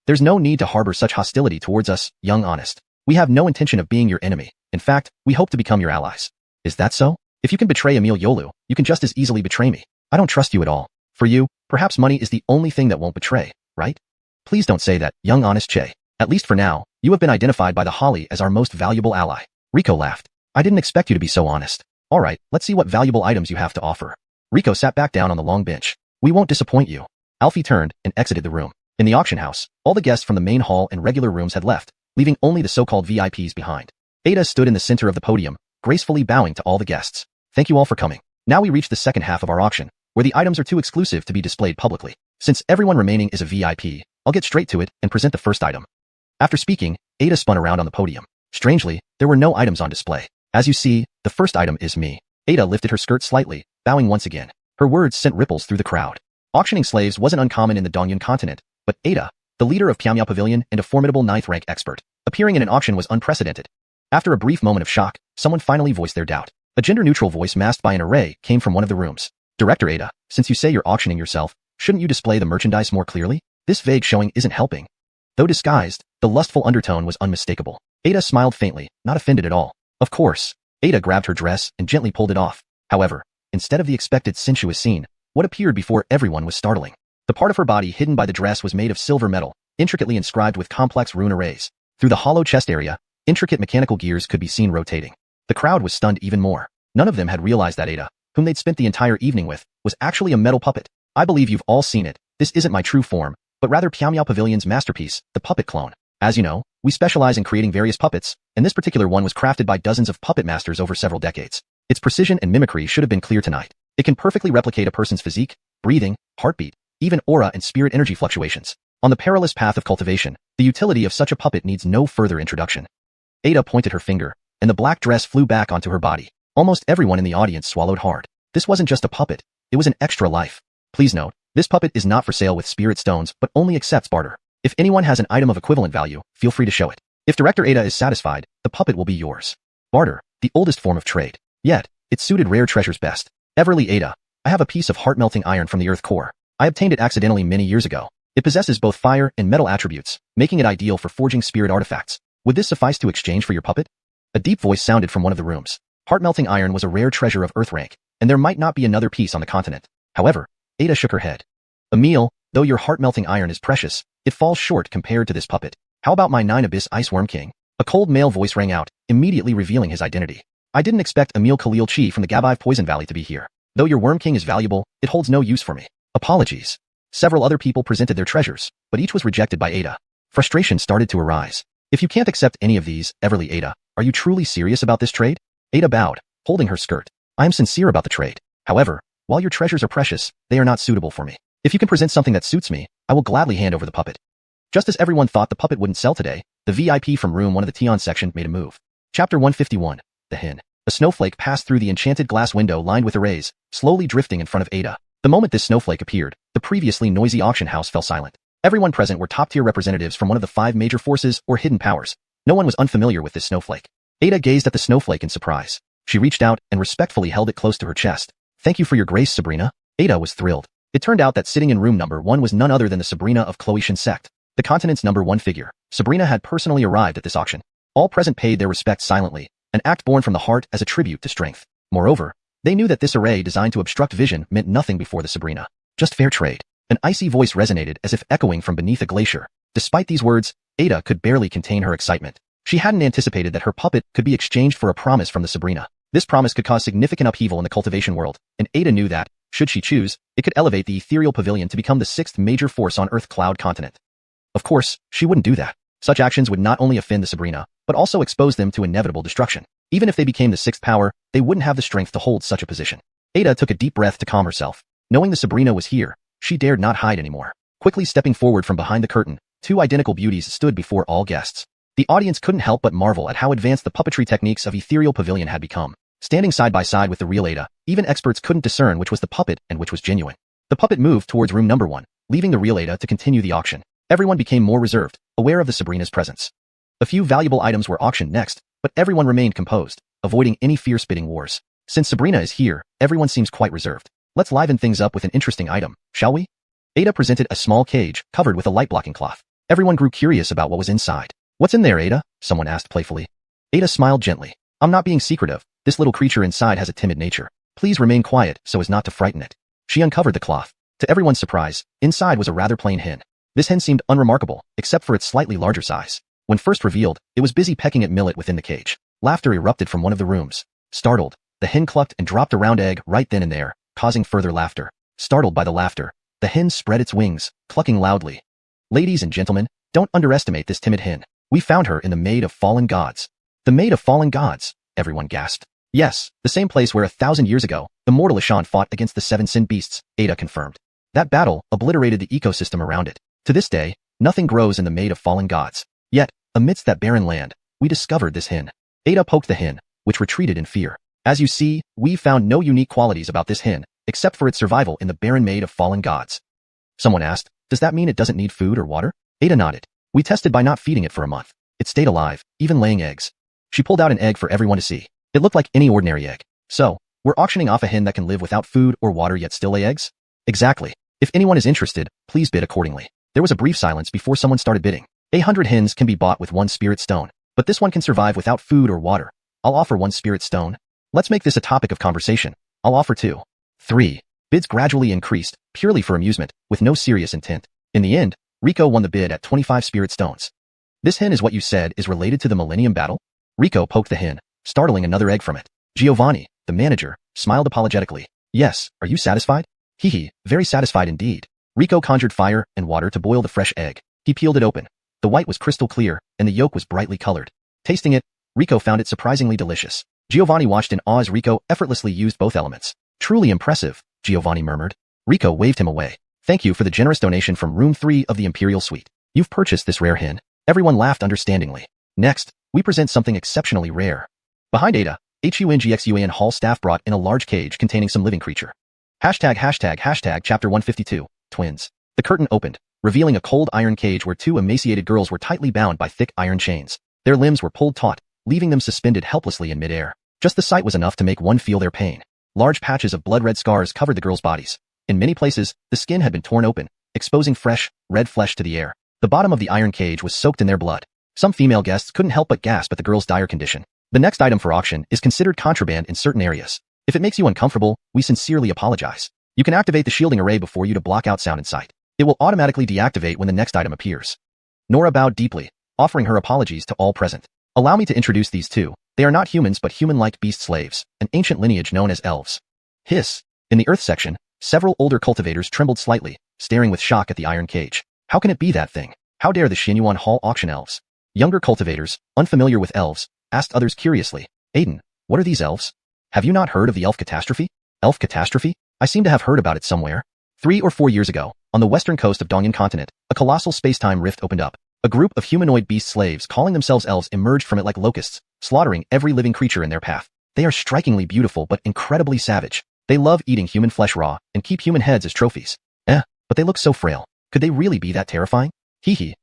There's no need to harbor such hostility towards us, young honest. We have no intention of being your enemy. In fact, we hope to become your allies. Is that so? If you can betray Emil Yolu, you can just as easily betray me. I don't trust you at all. For you, perhaps money is the only thing that won't betray, right? Please don't say that, young honest Che. At least for now, you have been identified by the Holly as our most valuable ally. Rico laughed. I didn't expect you to be so honest. All right, let's see what valuable items you have to offer. Rico sat back down on the long bench. We won't disappoint you. Alfie turned and exited the room. In the auction house, all the guests from the main hall and regular rooms had left, leaving only the so-called VIPs behind. Ada stood in the center of the podium, gracefully bowing to all the guests. Thank you all for coming. Now we reach the second half of our auction, where the items are too exclusive to be displayed publicly. Since everyone remaining is a VIP, I'll get straight to it and present the first item. After speaking, Ada spun around on the podium. Strangely, there were no items on display. As you see, the first item is me. Ada lifted her skirt slightly, bowing once again. Her words sent ripples through the crowd. Auctioning slaves wasn't uncommon in the Dongyun Continent, but Ada, the leader of Pyamyao Pavilion and a formidable 9th rank expert, appearing in an auction was unprecedented. After a brief moment of shock, someone finally voiced their doubt. A gender-neutral voice masked by an array came from one of the rooms. Director Ada, since you say you're auctioning yourself, shouldn't you display the merchandise more clearly? This vague showing isn't helping. Though disguised, the lustful undertone was unmistakable. Ada smiled faintly, not offended at all. Of course. Ada grabbed her dress and gently pulled it off. However, instead of the expected sensuous scene, what appeared before everyone was startling. The part of her body hidden by the dress was made of silver metal, intricately inscribed with complex rune arrays. Through the hollow chest area, intricate mechanical gears could be seen rotating. The crowd was stunned even more. None of them had realized that Ada, whom they'd spent the entire evening with, was actually a metal puppet. I believe you've all seen it. This isn't my true form, but rather Piao Pavilion's masterpiece, the puppet clone. As you know, we specialize in creating various puppets, and this particular one was crafted by dozens of puppet masters over several decades. Its precision and mimicry should have been clear tonight. It can perfectly replicate a person's physique, breathing, heartbeat, even aura and spirit energy fluctuations. On the perilous path of cultivation, the utility of such a puppet needs no further introduction. Ada pointed her finger, and the black dress flew back onto her body. Almost everyone in the audience swallowed hard. This wasn't just a puppet, it was an extra life. Please note, this puppet is not for sale with spirit stones but only accepts barter. If anyone has an item of equivalent value, feel free to show it. If Director Ada is satisfied, the puppet will be yours. Barter, the oldest form of trade. Yet, it suited rare treasures best. Everly Ada, I have a piece of heart-melting iron from the earth core. I obtained it accidentally many years ago. It possesses both fire and metal attributes, making it ideal for forging spirit artifacts. Would this suffice to exchange for your puppet? A deep voice sounded from one of the rooms. Heart-melting iron was a rare treasure of earth rank, and there might not be another piece on the continent. However, Ada shook her head. Emil, though your heart-melting iron is precious, it falls short compared to this puppet. How about my 9 Abyss Ice Worm King? A cold male voice rang out, immediately revealing his identity. I didn't expect Emil Khalil Chi from the Gabive Poison Valley to be here. Though your Worm King is valuable, it holds no use for me. Apologies. Several other people presented their treasures, but each was rejected by Ada. Frustration started to arise. If you can't accept any of these, Everly Ada, are you truly serious about this trade? Ada bowed, holding her skirt. I am sincere about the trade. However, while your treasures are precious, they are not suitable for me. If you can present something that suits me, I will gladly hand over the puppet. Just as everyone thought the puppet wouldn't sell today, the VIP from room 1 of the Tion section made a move. Chapter 151, The Hen. A snowflake passed through the enchanted glass window lined with arrays, slowly drifting in front of Ada. The moment this snowflake appeared, the previously noisy auction house fell silent. Everyone present were top-tier representatives from one of the 5 major forces or hidden powers. No one was unfamiliar with this snowflake. Ada gazed at the snowflake in surprise. She reached out and respectfully held it close to her chest. Thank you for your grace, Sabrina. Ada was thrilled. It turned out that sitting in room number 1 was none other than the Sabrina of Xuanhuan sect, the continent's #1 figure. Sabrina had personally arrived at this auction. All present paid their respects silently, an act born from the heart as a tribute to strength. Moreover, they knew that this array designed to obstruct vision meant nothing before the Sabrina. Just fair trade. An icy voice resonated as if echoing from beneath a glacier. Despite these words, Ada could barely contain her excitement. She hadn't anticipated that her puppet could be exchanged for a promise from the Sabrina. This promise could cause significant upheaval in the cultivation world, and Ada knew that, should she choose, it could elevate the ethereal pavilion to become the 6th major force on Earth Cloud Continent. Of course, she wouldn't do that. Such actions would not only offend the Sabrina, but also expose them to inevitable destruction. Even if they became the 6th power, they wouldn't have the strength to hold such a position. Ada took a deep breath to calm herself. Knowing the Sabrina was here, she dared not hide anymore. Quickly stepping forward from behind the curtain, 2 identical beauties stood before all guests. The audience couldn't help but marvel at how advanced the puppetry techniques of Ethereal Pavilion had become. Standing side by side with the real Ada, even experts couldn't discern which was the puppet and which was genuine. The puppet moved towards room number 1, leaving the real Ada to continue the auction. Everyone became more reserved, aware of the Sabrina's presence. A few valuable items were auctioned next, but everyone remained composed, avoiding any fear-spitting wars. Since Sabrina is here, everyone seems quite reserved. Let's liven things up with an interesting item, shall we? Ada presented a small cage covered with a light-blocking cloth. Everyone grew curious about what was inside. What's in there, Ada? Someone asked playfully. Ada smiled gently. I'm not being secretive. This little creature inside has a timid nature. Please remain quiet so as not to frighten it. She uncovered the cloth. To everyone's surprise, inside was a rather plain hen. This hen seemed unremarkable, except for its slightly larger size. When first revealed, it was busy pecking at millet within the cage. Laughter erupted from one of the rooms. Startled, the hen clucked and dropped a round egg right then and there, causing further laughter. Startled by the laughter, the hen spread its wings, clucking loudly. Ladies and gentlemen, don't underestimate this timid hen. We found her in the Maid of Fallen Gods. The Maid of Fallen Gods, everyone gasped. Yes, the same place where 1,000 years ago, immortal Ishan fought against the 7 sin beasts, Ada confirmed. That battle obliterated the ecosystem around it. To this day, nothing grows in the Maid of Fallen Gods. Yet, amidst that barren land, we discovered this hen. Ada poked the hen, which retreated in fear. As you see, we found no unique qualities about this hen, except for its survival in the barren Maid of Fallen Gods. Someone asked, does that mean it doesn't need food or water? Ada nodded. We tested by not feeding it for a month. It stayed alive, even laying eggs. She pulled out an egg for everyone to see. It looked like any ordinary egg. So, we're auctioning off a hen that can live without food or water yet still lay eggs? Exactly. If anyone is interested, please bid accordingly. There was a brief silence before someone started bidding. 100 hens can be bought with 1 spirit stone, but this one can survive without food or water. I'll offer 1 spirit stone. Let's make this a topic of conversation. I'll offer 2. 3. Bids gradually increased, purely for amusement, with no serious intent. In the end, Rico won the bid at 25 spirit stones. This hen is what you said is related to the Millennium Battle? Rico poked the hen, startling another egg from it. Giovanni, the manager, smiled apologetically. Yes, are you satisfied? Hee, very satisfied indeed. Rico conjured fire and water to boil the fresh egg. He peeled it open. The white was crystal clear, and the yolk was brightly colored. Tasting it, Rico found it surprisingly delicious. Giovanni watched in awe as Rico effortlessly used both elements. Truly impressive, Giovanni murmured. Rico waved him away. Thank you for the generous donation from room 3 of the Imperial Suite. You've purchased this rare hen. Everyone laughed understandingly. Next, we present something exceptionally rare. Behind Ada, HUNGXUAN hall staff brought in a large cage containing some living creature. Hashtag chapter 152, twins. The curtain opened, revealing a cold iron cage where two emaciated girls were tightly bound by thick iron chains. Their limbs were pulled taut, leaving them suspended helplessly in midair. Just the sight was enough to make one feel their pain. Large patches of blood-red scars covered the girls' bodies. In many places, the skin had been torn open, exposing fresh, red flesh to the air. The bottom of the iron cage was soaked in their blood. Some female guests couldn't help but gasp at the girls' dire condition. The next item for auction is considered contraband in certain areas. If it makes you uncomfortable, we sincerely apologize. You can activate the shielding array before you to block out sound and sight. It will automatically deactivate when the next item appears. Nora bowed deeply, offering her apologies to all present. Allow me to introduce these two. They are not humans but human-like beast slaves, an ancient lineage known as elves. Hiss. In the earth section, several older cultivators trembled slightly, staring with shock at the iron cage. How can it be that thing? How dare the Xuanhuan Hall auction elves? Younger cultivators, unfamiliar with elves, asked others curiously. Aiden, what are these elves? Have you not heard of the elf catastrophe? Elf catastrophe? I seem to have heard about it somewhere. 3 or 4 years ago, on the western coast of Dongyun Continent, a colossal space-time rift opened up. A group of humanoid beast slaves calling themselves elves emerged from it like locusts, slaughtering every living creature in their path. They are strikingly beautiful but incredibly savage. They love eating human flesh raw and keep human heads as trophies. But they look so frail. Could they really be that terrifying?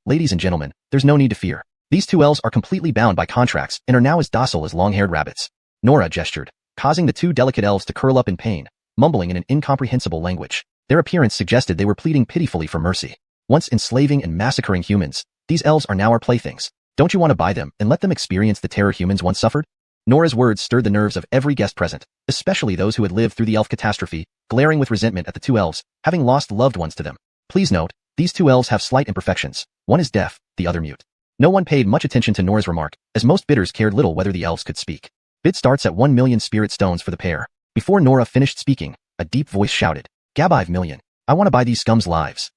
Ladies and gentlemen, there's no need to fear. These two elves are completely bound by contracts and are now as docile as long-haired rabbits. Nora gestured, causing the two delicate elves to curl up in pain, mumbling in an incomprehensible language. Their appearance suggested they were pleading pitifully for mercy. Once enslaving and massacring humans, these elves are now our playthings. Don't you want to buy them and let them experience the terror humans once suffered? Nora's words stirred the nerves of every guest present, especially those who had lived through the elf catastrophe, glaring with resentment at the two elves, having lost loved ones to them. Please note, these two elves have slight imperfections. One is deaf, the other mute. No one paid much attention to Nora's remark, as most bidders cared little whether the elves could speak. Bid starts at 1 million spirit stones for the pair. Before Nora finished speaking, a deep voice shouted, "Gab 5 million. I want to buy these scum's lives.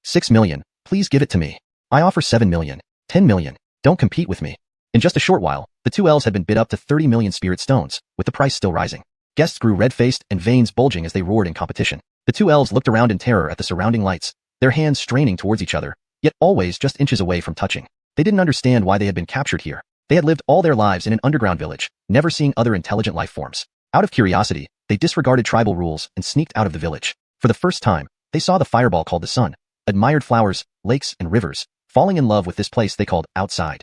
6 million, please give it to me. I offer 7 million. 10 million, don't compete with me." In just a short while, the two elves had been bid up to 30 million spirit stones, with the price still rising. Guests grew red-faced and veins bulging as they roared in competition. The two elves looked around in terror at the surrounding lights, their hands straining towards each other, yet always just inches away from touching. They didn't understand why they had been captured here. They had lived all their lives in an underground village, never seeing other intelligent life forms. Out of curiosity, they disregarded tribal rules and sneaked out of the village. For the first time, they saw the fireball called the sun, admired flowers, lakes, and rivers, falling in love with this place they called outside.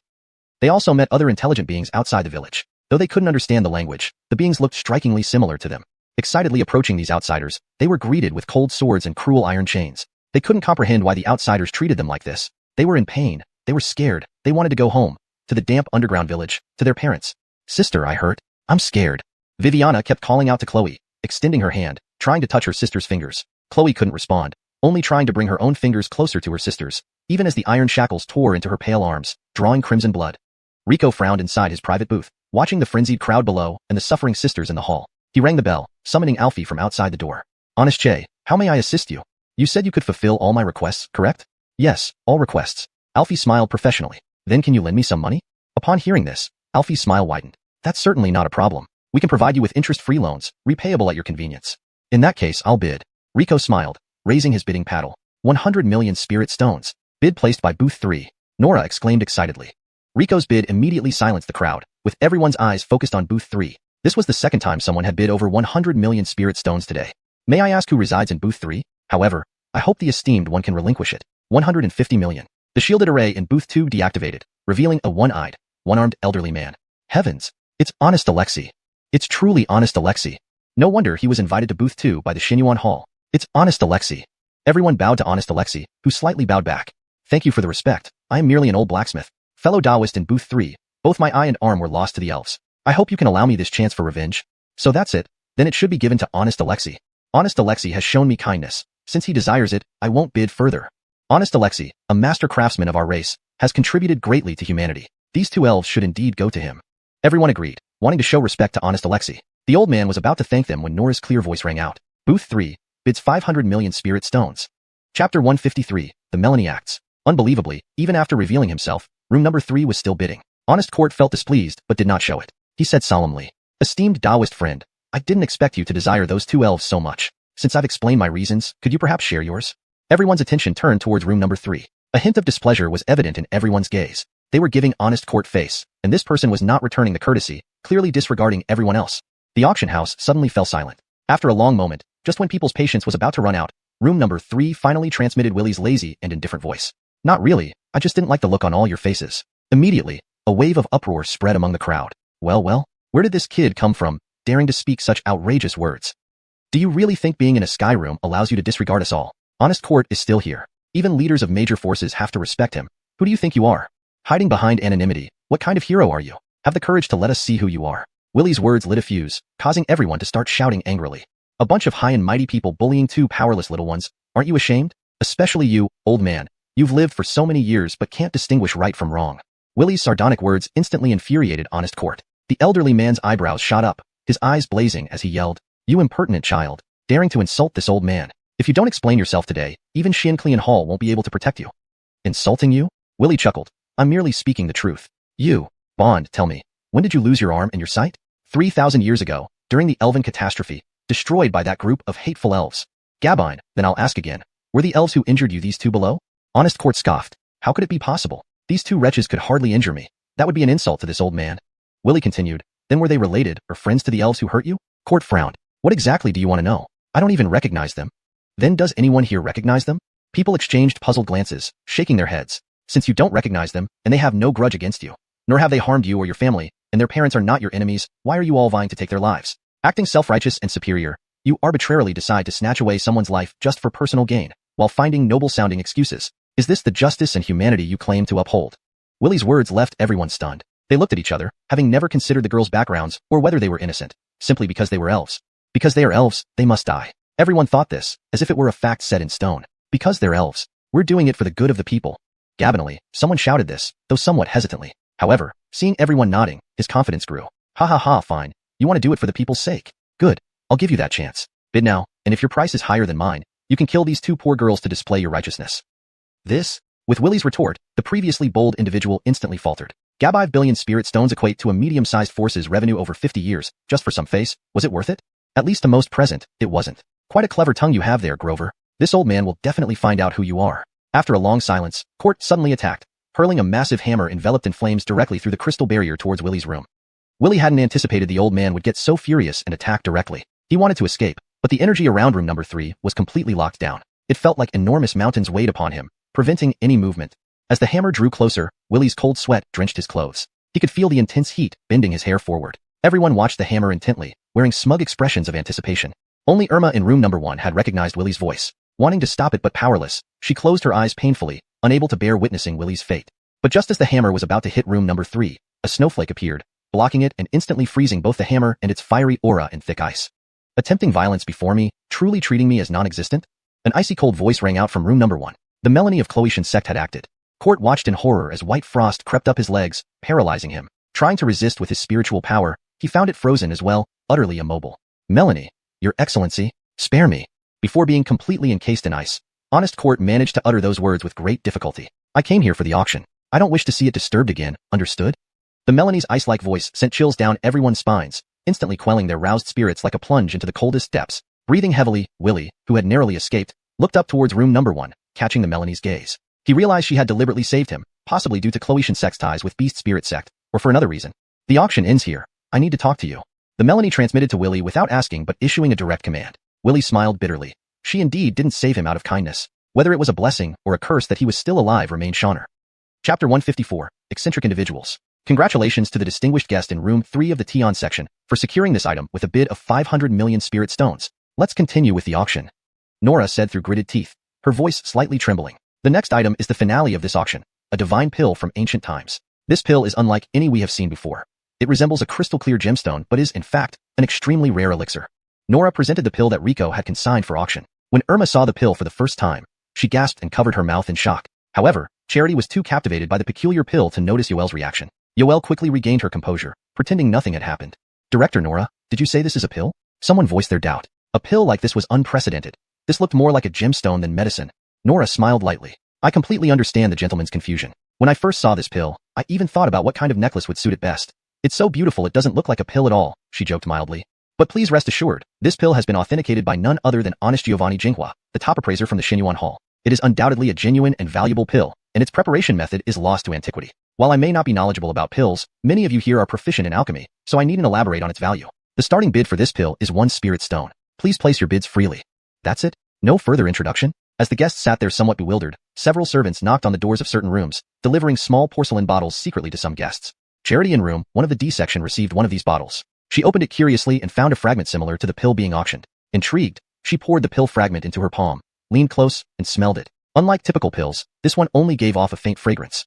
They also met other intelligent beings outside the village. Though they couldn't understand the language, the beings looked strikingly similar to them. Excitedly approaching these outsiders, they were greeted with cold swords and cruel iron chains. They couldn't comprehend why the outsiders treated them like this. They were in pain. They were scared. They wanted to go home. To the damp underground village. To their parents. "Sister, I hurt. I'm scared." Viviana kept calling out to Chloe, extending her hand, trying to touch her sister's fingers. Chloe couldn't respond, only trying to bring her own fingers closer to her sister's, even as the iron shackles tore into her pale arms, drawing crimson blood. Rico frowned inside his private booth, watching the frenzied crowd below and the suffering sisters in the hall. He rang the bell, summoning Alfie from outside the door. "Honest Che, how may I assist you? You said you could fulfill all my requests, correct?" "Yes, all requests." Alfie smiled professionally. "Then can you lend me some money?" Upon hearing this, Alfie's smile widened. "That's certainly not a problem. We can provide you with interest-free loans, repayable at your convenience." "In that case, I'll bid." Rico smiled, raising his bidding paddle. 100 million spirit stones. Bid placed by Booth 3. Nora exclaimed excitedly. Rico's bid immediately silenced the crowd, with everyone's eyes focused on Booth 3. This was the second time someone had bid over 100 million spirit stones today. "May I ask who resides in Booth 3? However, I hope the esteemed one can relinquish it." 150 million. The shielded array in Booth 2 deactivated, revealing a one-eyed, one-armed elderly man. Heavens! It's Honest Alexei. It's truly Honest Alexei. No wonder he was invited to Booth 2 by the Xuanhuan Hall. It's Honest Alexei. Everyone bowed to Honest Alexei, who slightly bowed back. "Thank you for the respect. I am merely an old blacksmith. Fellow Taoist in Booth 3, both my eye and arm were lost to the elves. I hope you can allow me this chance for revenge." "So that's it. Then it should be given to Honest Alexei. Honest Alexei has shown me kindness. Since he desires it, I won't bid further." Honest Alexei, a master craftsman of our race, has contributed greatly to humanity. These 2 elves should indeed go to him. Everyone agreed, wanting to show respect to Honest Alexei. The old man was about to thank them when Nora's clear voice rang out. Booth 3, bids 500 million spirit stones. Chapter 153, The Melanie Acts. Unbelievably, even after revealing himself, room number 3 was still bidding. Honest Court felt displeased but did not show it. He said solemnly, Esteemed Taoist friend, I didn't expect you to desire those 2 elves so much. Since I've explained my reasons, could you perhaps share yours? Everyone's attention turned towards room number 3. A hint of displeasure was evident in everyone's gaze. They were giving Honest Court face, and this person was not returning the courtesy, clearly disregarding everyone else. The auction house suddenly fell silent. After a long moment, just when people's patience was about to run out, room number 3 finally transmitted Willie's lazy and indifferent voice. Not really, I just didn't like the look on all your faces. Immediately, a wave of uproar spread among the crowd. Well, where did this kid come from, daring to speak such outrageous words? Do you really think being in a sky room allows you to disregard us all? Honest Court is still here. Even leaders of major forces have to respect him. Who do you think you are? Hiding behind anonymity, what kind of hero are you? Have the courage to let us see who you are. Willie's words lit a fuse, causing everyone to start shouting angrily. A bunch of high and mighty people bullying 2 powerless little ones. Aren't you ashamed? Especially you, old man. You've lived for so many years but can't distinguish right from wrong. Willie's sardonic words instantly infuriated Honest Court. The elderly man's eyebrows shot up, his eyes blazing as he yelled, You impertinent child, daring to insult this old man. If you don't explain yourself today, even Xianxia Hall won't be able to protect you. Insulting you? Willie chuckled. I'm merely speaking the truth. You, Bond, tell me, when did you lose your arm and your sight? 3,000 years ago, during the elven catastrophe, destroyed by that group of hateful elves. Gabine, then I'll ask again, were the elves who injured you these 2 below? Honest Court scoffed. How could it be possible? These 2 wretches could hardly injure me. That would be an insult to this old man. Willie continued, then were they related or friends to the elves who hurt you? Court frowned. What exactly do you want to know? I don't even recognize them. Then does anyone here recognize them? People exchanged puzzled glances, shaking their heads. Since you don't recognize them, and they have no grudge against you, nor have they harmed you or your family, and their parents are not your enemies, why are you all vying to take their lives? Acting self-righteous and superior, you arbitrarily decide to snatch away someone's life just for personal gain, while finding noble-sounding excuses. Is this the justice and humanity you claim to uphold? Willie's words left everyone stunned. They looked at each other, having never considered the girls' backgrounds or whether they were innocent, simply because they were elves. Because they are elves, they must die. Everyone thought this, as if it were a fact set in stone. Because they're elves, we're doing it for the good of the people. Gabinally, someone shouted this, though somewhat hesitantly. However, seeing everyone nodding, his confidence grew. Ha, fine. You want to do it for the people's sake? Good. I'll give you that chance. Bid now, and if your price is higher than mine, you can kill these 2 poor girls to display your righteousness. This? With Willie's retort, the previously bold individual instantly faltered. 5 billion spirit stones equate to a medium-sized force's revenue over 50 years, just for some face. Was it worth it? At least to most present, it wasn't. Quite a clever tongue you have there, Grover. This old man will definitely find out who you are. After a long silence, Court suddenly attacked, hurling a massive hammer enveloped in flames directly through the crystal barrier towards Willie's room. Willie hadn't anticipated the old man would get so furious and attack directly. He wanted to escape, but the energy around room number 3 was completely locked down. It felt like enormous mountains weighed upon him, preventing any movement. As the hammer drew closer, Willie's cold sweat drenched his clothes. He could feel the intense heat bending his hair forward. Everyone watched the hammer intently, wearing smug expressions of anticipation. Only Irma in room number 1 had recognized Willie's voice. Wanting to stop it but powerless, she closed her eyes painfully, unable to bear witnessing Willie's fate. But just as the hammer was about to hit room number 3, a snowflake appeared, blocking it and instantly freezing both the hammer and its fiery aura in thick ice. Attempting violence before me, truly treating me as non-existent? An icy cold voice rang out from room number 1. The Melanie of Xuanhuan sect had acted. Court watched in horror as white frost crept up his legs, paralyzing him. Trying to resist with his spiritual power, he found it frozen as well, utterly immobile. Melanie, Your Excellency, spare me. Before being completely encased in ice, Honest Court managed to utter those words with great difficulty. I came here for the auction. I don't wish to see it disturbed again, understood? The Melanie's ice-like voice sent chills down everyone's spines, instantly quelling their roused spirits like a plunge into the coldest depths. Breathing heavily, Willie, who had narrowly escaped, looked up towards room number 1, catching the Melanie's gaze. He realized she had deliberately saved him, possibly due to Xuanhuan sect's ties with Beast Spirit Sect, or for another reason. The auction ends here. I need to talk to you. The Melanie transmitted to Willie without asking but issuing a direct command. Willie smiled bitterly. She indeed didn't save him out of kindness. Whether it was a blessing or a curse that he was still alive remained Shauner. Chapter 154, Eccentric Individuals. Congratulations to the distinguished guest in room 3 of the Tion section for securing this item with a bid of 500 million spirit stones. Let's continue with the auction. Nora said through gritted teeth, her voice slightly trembling. The next item is the finale of this auction, a divine pill from ancient times. This pill is unlike any we have seen before. It resembles a crystal-clear gemstone but is, in fact, an extremely rare elixir. Nora presented the pill that Rico had consigned for auction. When Irma saw the pill for the first time, She gasped and covered her mouth in shock. However, Charity was too captivated by the peculiar pill to notice Yoel's reaction. Yoel quickly regained her composure, pretending nothing had happened. Director Nora, did you say this is a pill? Someone voiced their doubt. A pill like this was unprecedented. This looked more like a gemstone than medicine. Nora smiled lightly. I completely understand the gentleman's confusion. When I first saw this pill, I even thought about what kind of necklace would suit it best. It's so beautiful it doesn't look like a pill at all, she joked mildly. But please rest assured, this pill has been authenticated by none other than honest Giovanni Jinhua, the top appraiser from the Xuanhuan Hall. It is undoubtedly a genuine and valuable pill, and its preparation method is lost to antiquity. While I may not be knowledgeable about pills, many of you here are proficient in alchemy, so I needn't elaborate on its value. The starting bid for this pill is 1 spirit stone. Please place your bids freely. That's it? No further introduction? As the guests sat there somewhat bewildered, several servants knocked on the doors of certain rooms, delivering small porcelain bottles secretly to some guests. Charity in room 1 of the D section received one of these bottles. She opened it curiously and found a fragment similar to the pill being auctioned. Intrigued, she poured the pill fragment into her palm, leaned close, and smelled it. Unlike typical pills, this one only gave off a faint fragrance.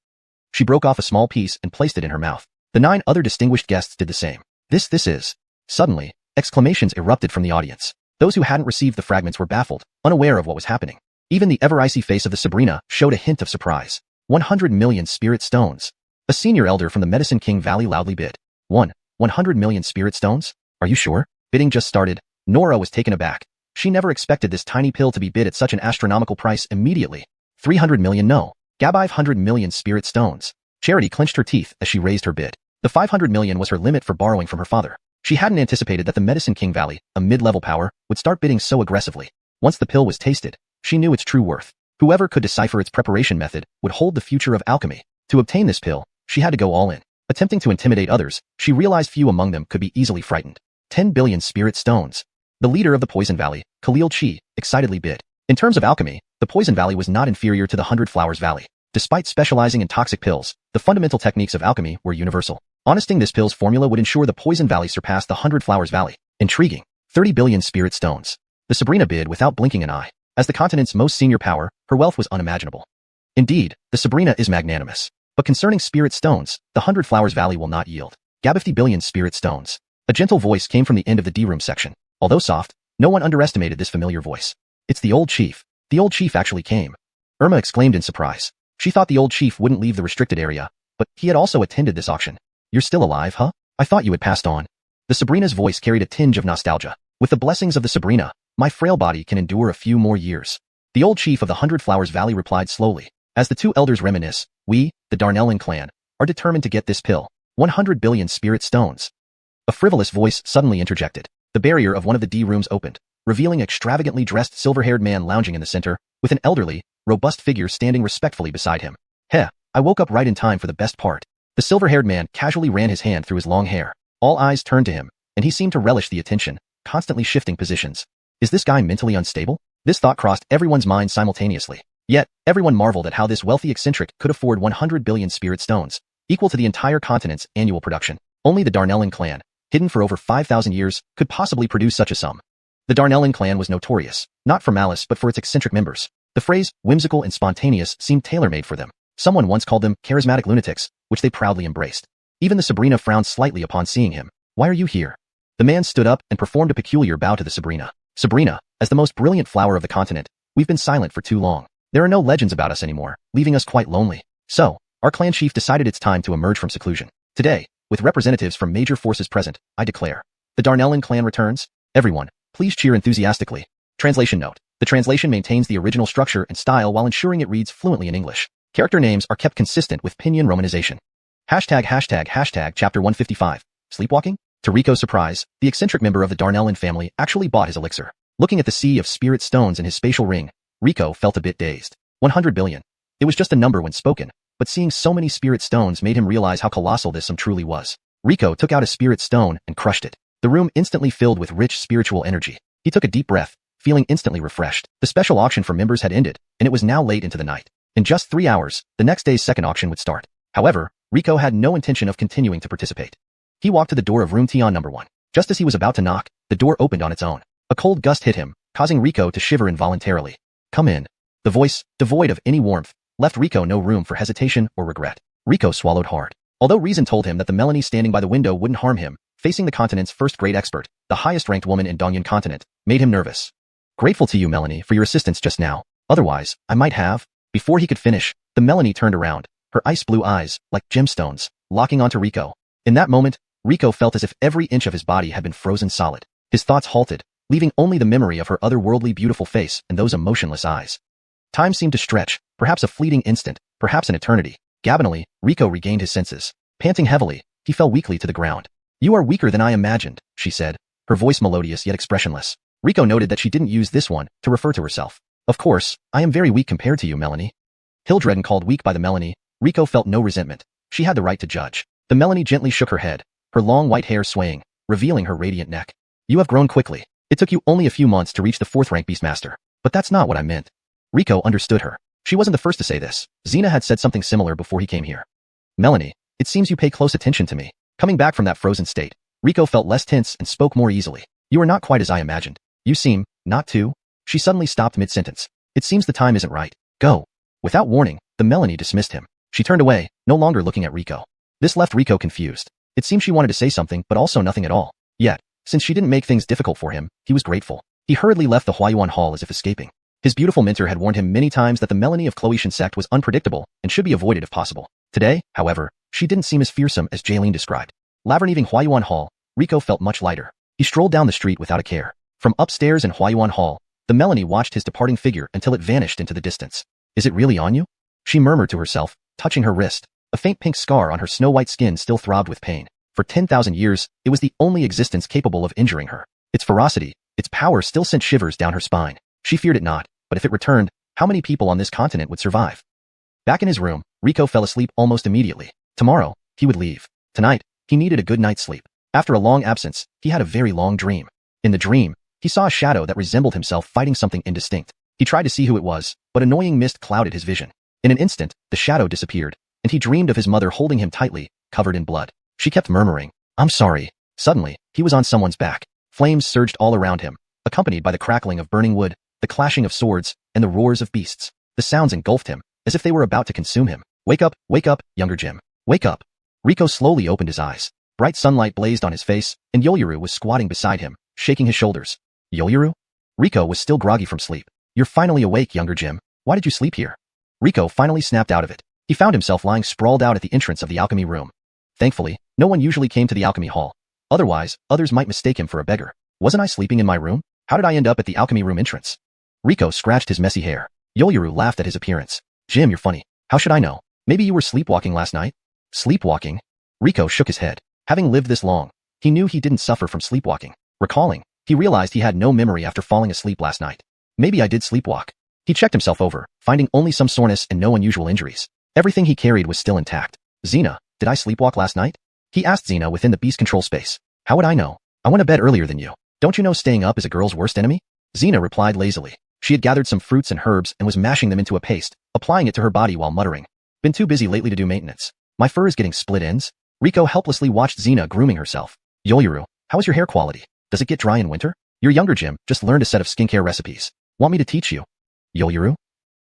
She broke off a small piece and placed it in her mouth. The 9 other distinguished guests did the same. This is. Suddenly, exclamations erupted from the audience. Those who hadn't received the fragments were baffled, unaware of what was happening. Even the ever-icy face of the Sabrina showed a hint of surprise. 100 million spirit stones. A senior elder from the Medicine King Valley loudly bid. 100 million spirit stones? Are you sure? Bidding just started. Nora was taken aback. She never expected this tiny pill to be bid at such an astronomical price immediately. 300 million no. Gab 500 million spirit stones. Charity clenched her teeth as she raised her bid. The 500 million was her limit for borrowing from her father. She hadn't anticipated that the Medicine King Valley, a mid-level power, would start bidding so aggressively. Once the pill was tasted, she knew its true worth. Whoever could decipher its preparation method would hold the future of alchemy. To obtain this pill, she had to go all in. Attempting to intimidate others, she realized few among them could be easily frightened. 10 billion spirit stones. The leader of the Poison Valley, Khalil Chi, excitedly bid. In terms of alchemy, the Poison Valley was not inferior to the 100 Flowers Valley. Despite specializing in toxic pills, the fundamental techniques of alchemy were universal. Honesting this pill's formula would ensure the Poison Valley surpassed the 100 Flowers Valley. Intriguing. 30 billion spirit stones. The Sabrina bid without blinking an eye. As the continent's most senior power, her wealth was unimaginable. Indeed, the Sabrina is magnanimous. But concerning spirit stones, the 100 Flowers Valley will not yield. Gab 50 billion spirit stones. A gentle voice came from the end of the D-room section. Although soft, no one underestimated this familiar voice. It's the old chief. The old chief actually came. Irma exclaimed in surprise. She thought the old chief wouldn't leave the restricted area, but he had also attended this auction. You're still alive, huh? I thought you had passed on. The Sabrina's voice carried a tinge of nostalgia. With the blessings of the Sabrina, my frail body can endure a few more years. The old chief of the 100 Flowers Valley replied slowly. As the 2 elders reminisce, we, the Darnellin clan, are determined to get this pill. 100 billion spirit stones. A frivolous voice suddenly interjected. The barrier of one of the D rooms opened, revealing an extravagantly dressed silver-haired man lounging in the center, with an elderly, robust figure standing respectfully beside him. Heh, I woke up right in time for the best part. The silver-haired man casually ran his hand through his long hair. All eyes turned to him, and he seemed to relish the attention, constantly shifting positions. Is this guy mentally unstable? This thought crossed everyone's mind simultaneously. Yet, everyone marveled at how this wealthy eccentric could afford 100 billion spirit stones, equal to the entire continent's annual production. Only the Darnellin clan, hidden for over 5,000 years, could possibly produce such a sum. The Darnellin clan was notorious, not for malice but for its eccentric members. The phrase, whimsical and spontaneous, seemed tailor-made for them. Someone once called them charismatic lunatics, which they proudly embraced. Even the Sabrina frowned slightly upon seeing him. Why are you here? The man stood up and performed a peculiar bow to the Sabrina. Sabrina, as the most brilliant flower of the continent, we've been silent for too long. There are no legends about us anymore, leaving us quite lonely. So, our clan chief decided it's time to emerge from seclusion. Today, with representatives from major forces present, I declare. The Darnellin clan returns. Everyone, please cheer enthusiastically. Translation note. The translation maintains the original structure and style while ensuring it reads fluently in English. Character names are kept consistent with pinyin romanization. Hashtag chapter 155. Sleepwalking? To Rico's surprise, the eccentric member of the Darnellin family actually bought his elixir. Looking at the sea of spirit stones in his spatial ring, Rico felt a bit dazed. 100 billion. It was just a number when spoken, but seeing so many spirit stones made him realize how colossal this sum truly was. Rico took out a spirit stone and crushed it. The room instantly filled with rich spiritual energy. He took a deep breath, feeling instantly refreshed. The special auction for members had ended, and it was now late into the night. In just 3 hours, the next day's second auction would start. However, Rico had no intention of continuing to participate. He walked to the door of room Tion number 1. Just as he was about to knock, the door opened on its own. A cold gust hit him, causing Rico to shiver involuntarily. Come in. The voice, devoid of any warmth, left Rico no room for hesitation or regret. Rico swallowed hard. Although reason told him that the Melanie standing by the window wouldn't harm him, facing the continent's first-grade expert, the highest-ranked woman in Dongyun Continent, made him nervous. Grateful to you, Melanie, for your assistance just now. Otherwise, I might have. Before he could finish, the Melanie turned around, her ice blue eyes, like gemstones, locking onto Rico. In that moment, Rico felt as if every inch of his body had been frozen solid. His thoughts halted, leaving only the memory of her otherworldly beautiful face and those emotionless eyes. Time seemed to stretch, perhaps a fleeting instant, perhaps an eternity. Gabbinally, Rico regained his senses. Panting heavily, he fell weakly to the ground. You are weaker than I imagined, she said, her voice melodious yet expressionless. Rico noted that she didn't use this one to refer to herself. Of course, I am very weak compared to you, Melanie. Hildredden called weak by the Melanie, Rico felt no resentment. She had the right to judge. The Melanie gently shook her head, her long white hair swaying, revealing her radiant neck. You have grown quickly. It took you only a few months to reach the 4th rank Beastmaster. But that's not what I meant. Rico understood her. She wasn't the first to say this. Xena had said something similar before he came here. Melanie, it seems you pay close attention to me. Coming back from that frozen state, Rico felt less tense and spoke more easily. You are not quite as I imagined. You seem, not to. She suddenly stopped mid-sentence. It seems the time isn't right. Go. Without warning, the Melanie dismissed him. She turned away, no longer looking at Rico. This left Rico confused. It seemed she wanted to say something but also nothing at all. Yet, since she didn't make things difficult for him, he was grateful. He hurriedly left the Xuanhuan hall as if escaping. His beautiful mentor had warned him many times that the Melanie of Xuanhuan sect was unpredictable and should be avoided if possible. Today, however, she didn't seem as fearsome as Jaylene described. Leaving Xuanhuan hall, Rico felt much lighter. He strolled down the street without a care. From upstairs in Xuanhuan hall, the Melanie watched his departing figure until it vanished into the distance. Is it really on you? She murmured to herself, touching her wrist. A faint pink scar on her snow-white skin still throbbed with pain. For 10,000 years, it was the only existence capable of injuring her. Its ferocity, its power still sent shivers down her spine. She feared it not, but if it returned, how many people on this continent would survive? Back in his room, Rico fell asleep almost immediately. Tomorrow, he would leave. Tonight, he needed a good night's sleep. After a long absence, he had a very long dream. In the dream, he saw a shadow that resembled himself fighting something indistinct. He tried to see who it was, but annoying mist clouded his vision. In an instant, the shadow disappeared, and he dreamed of his mother holding him tightly, covered in blood. She kept murmuring, I'm sorry. Suddenly, he was on someone's back. Flames surged all around him, accompanied by the crackling of burning wood, the clashing of swords, and the roars of beasts. The sounds engulfed him, as if they were about to consume him. Wake up, younger Jim. Wake up. Rico slowly opened his eyes. Bright sunlight blazed on his face, and Yoyuru was squatting beside him, shaking his shoulders. Yoyuru? Rico was still groggy from sleep. You're finally awake, younger Jim. Why did you sleep here? Rico finally snapped out of it. He found himself lying sprawled out at the entrance of the alchemy room. Thankfully, no one usually came to the alchemy hall. Otherwise, others might mistake him for a beggar. Wasn't I sleeping in my room? How did I end up at the alchemy room entrance? Rico scratched his messy hair. Yoyuru laughed at his appearance. Jim, you're funny. How should I know? Maybe you were sleepwalking last night? Sleepwalking? Rico shook his head. Having lived this long, he knew he didn't suffer from sleepwalking. Recalling, he realized he had no memory after falling asleep last night. Maybe I did sleepwalk. He checked himself over, finding only some soreness and no unusual injuries. Everything he carried was still intact. Xena, did I sleepwalk last night? He asked Xena within the beast control space. How would I know? I went to bed earlier than you. Don't you know staying up is a girl's worst enemy? Xena replied lazily. She had gathered some fruits and herbs and was mashing them into a paste, applying it to her body while muttering. Been too busy lately to do maintenance. My fur is getting split ends. Rico helplessly watched Xena grooming herself. Yoyuru, how is your hair quality? Does it get dry in winter? Your younger Jim just learned a set of skincare recipes. Want me to teach you? Yoyuru?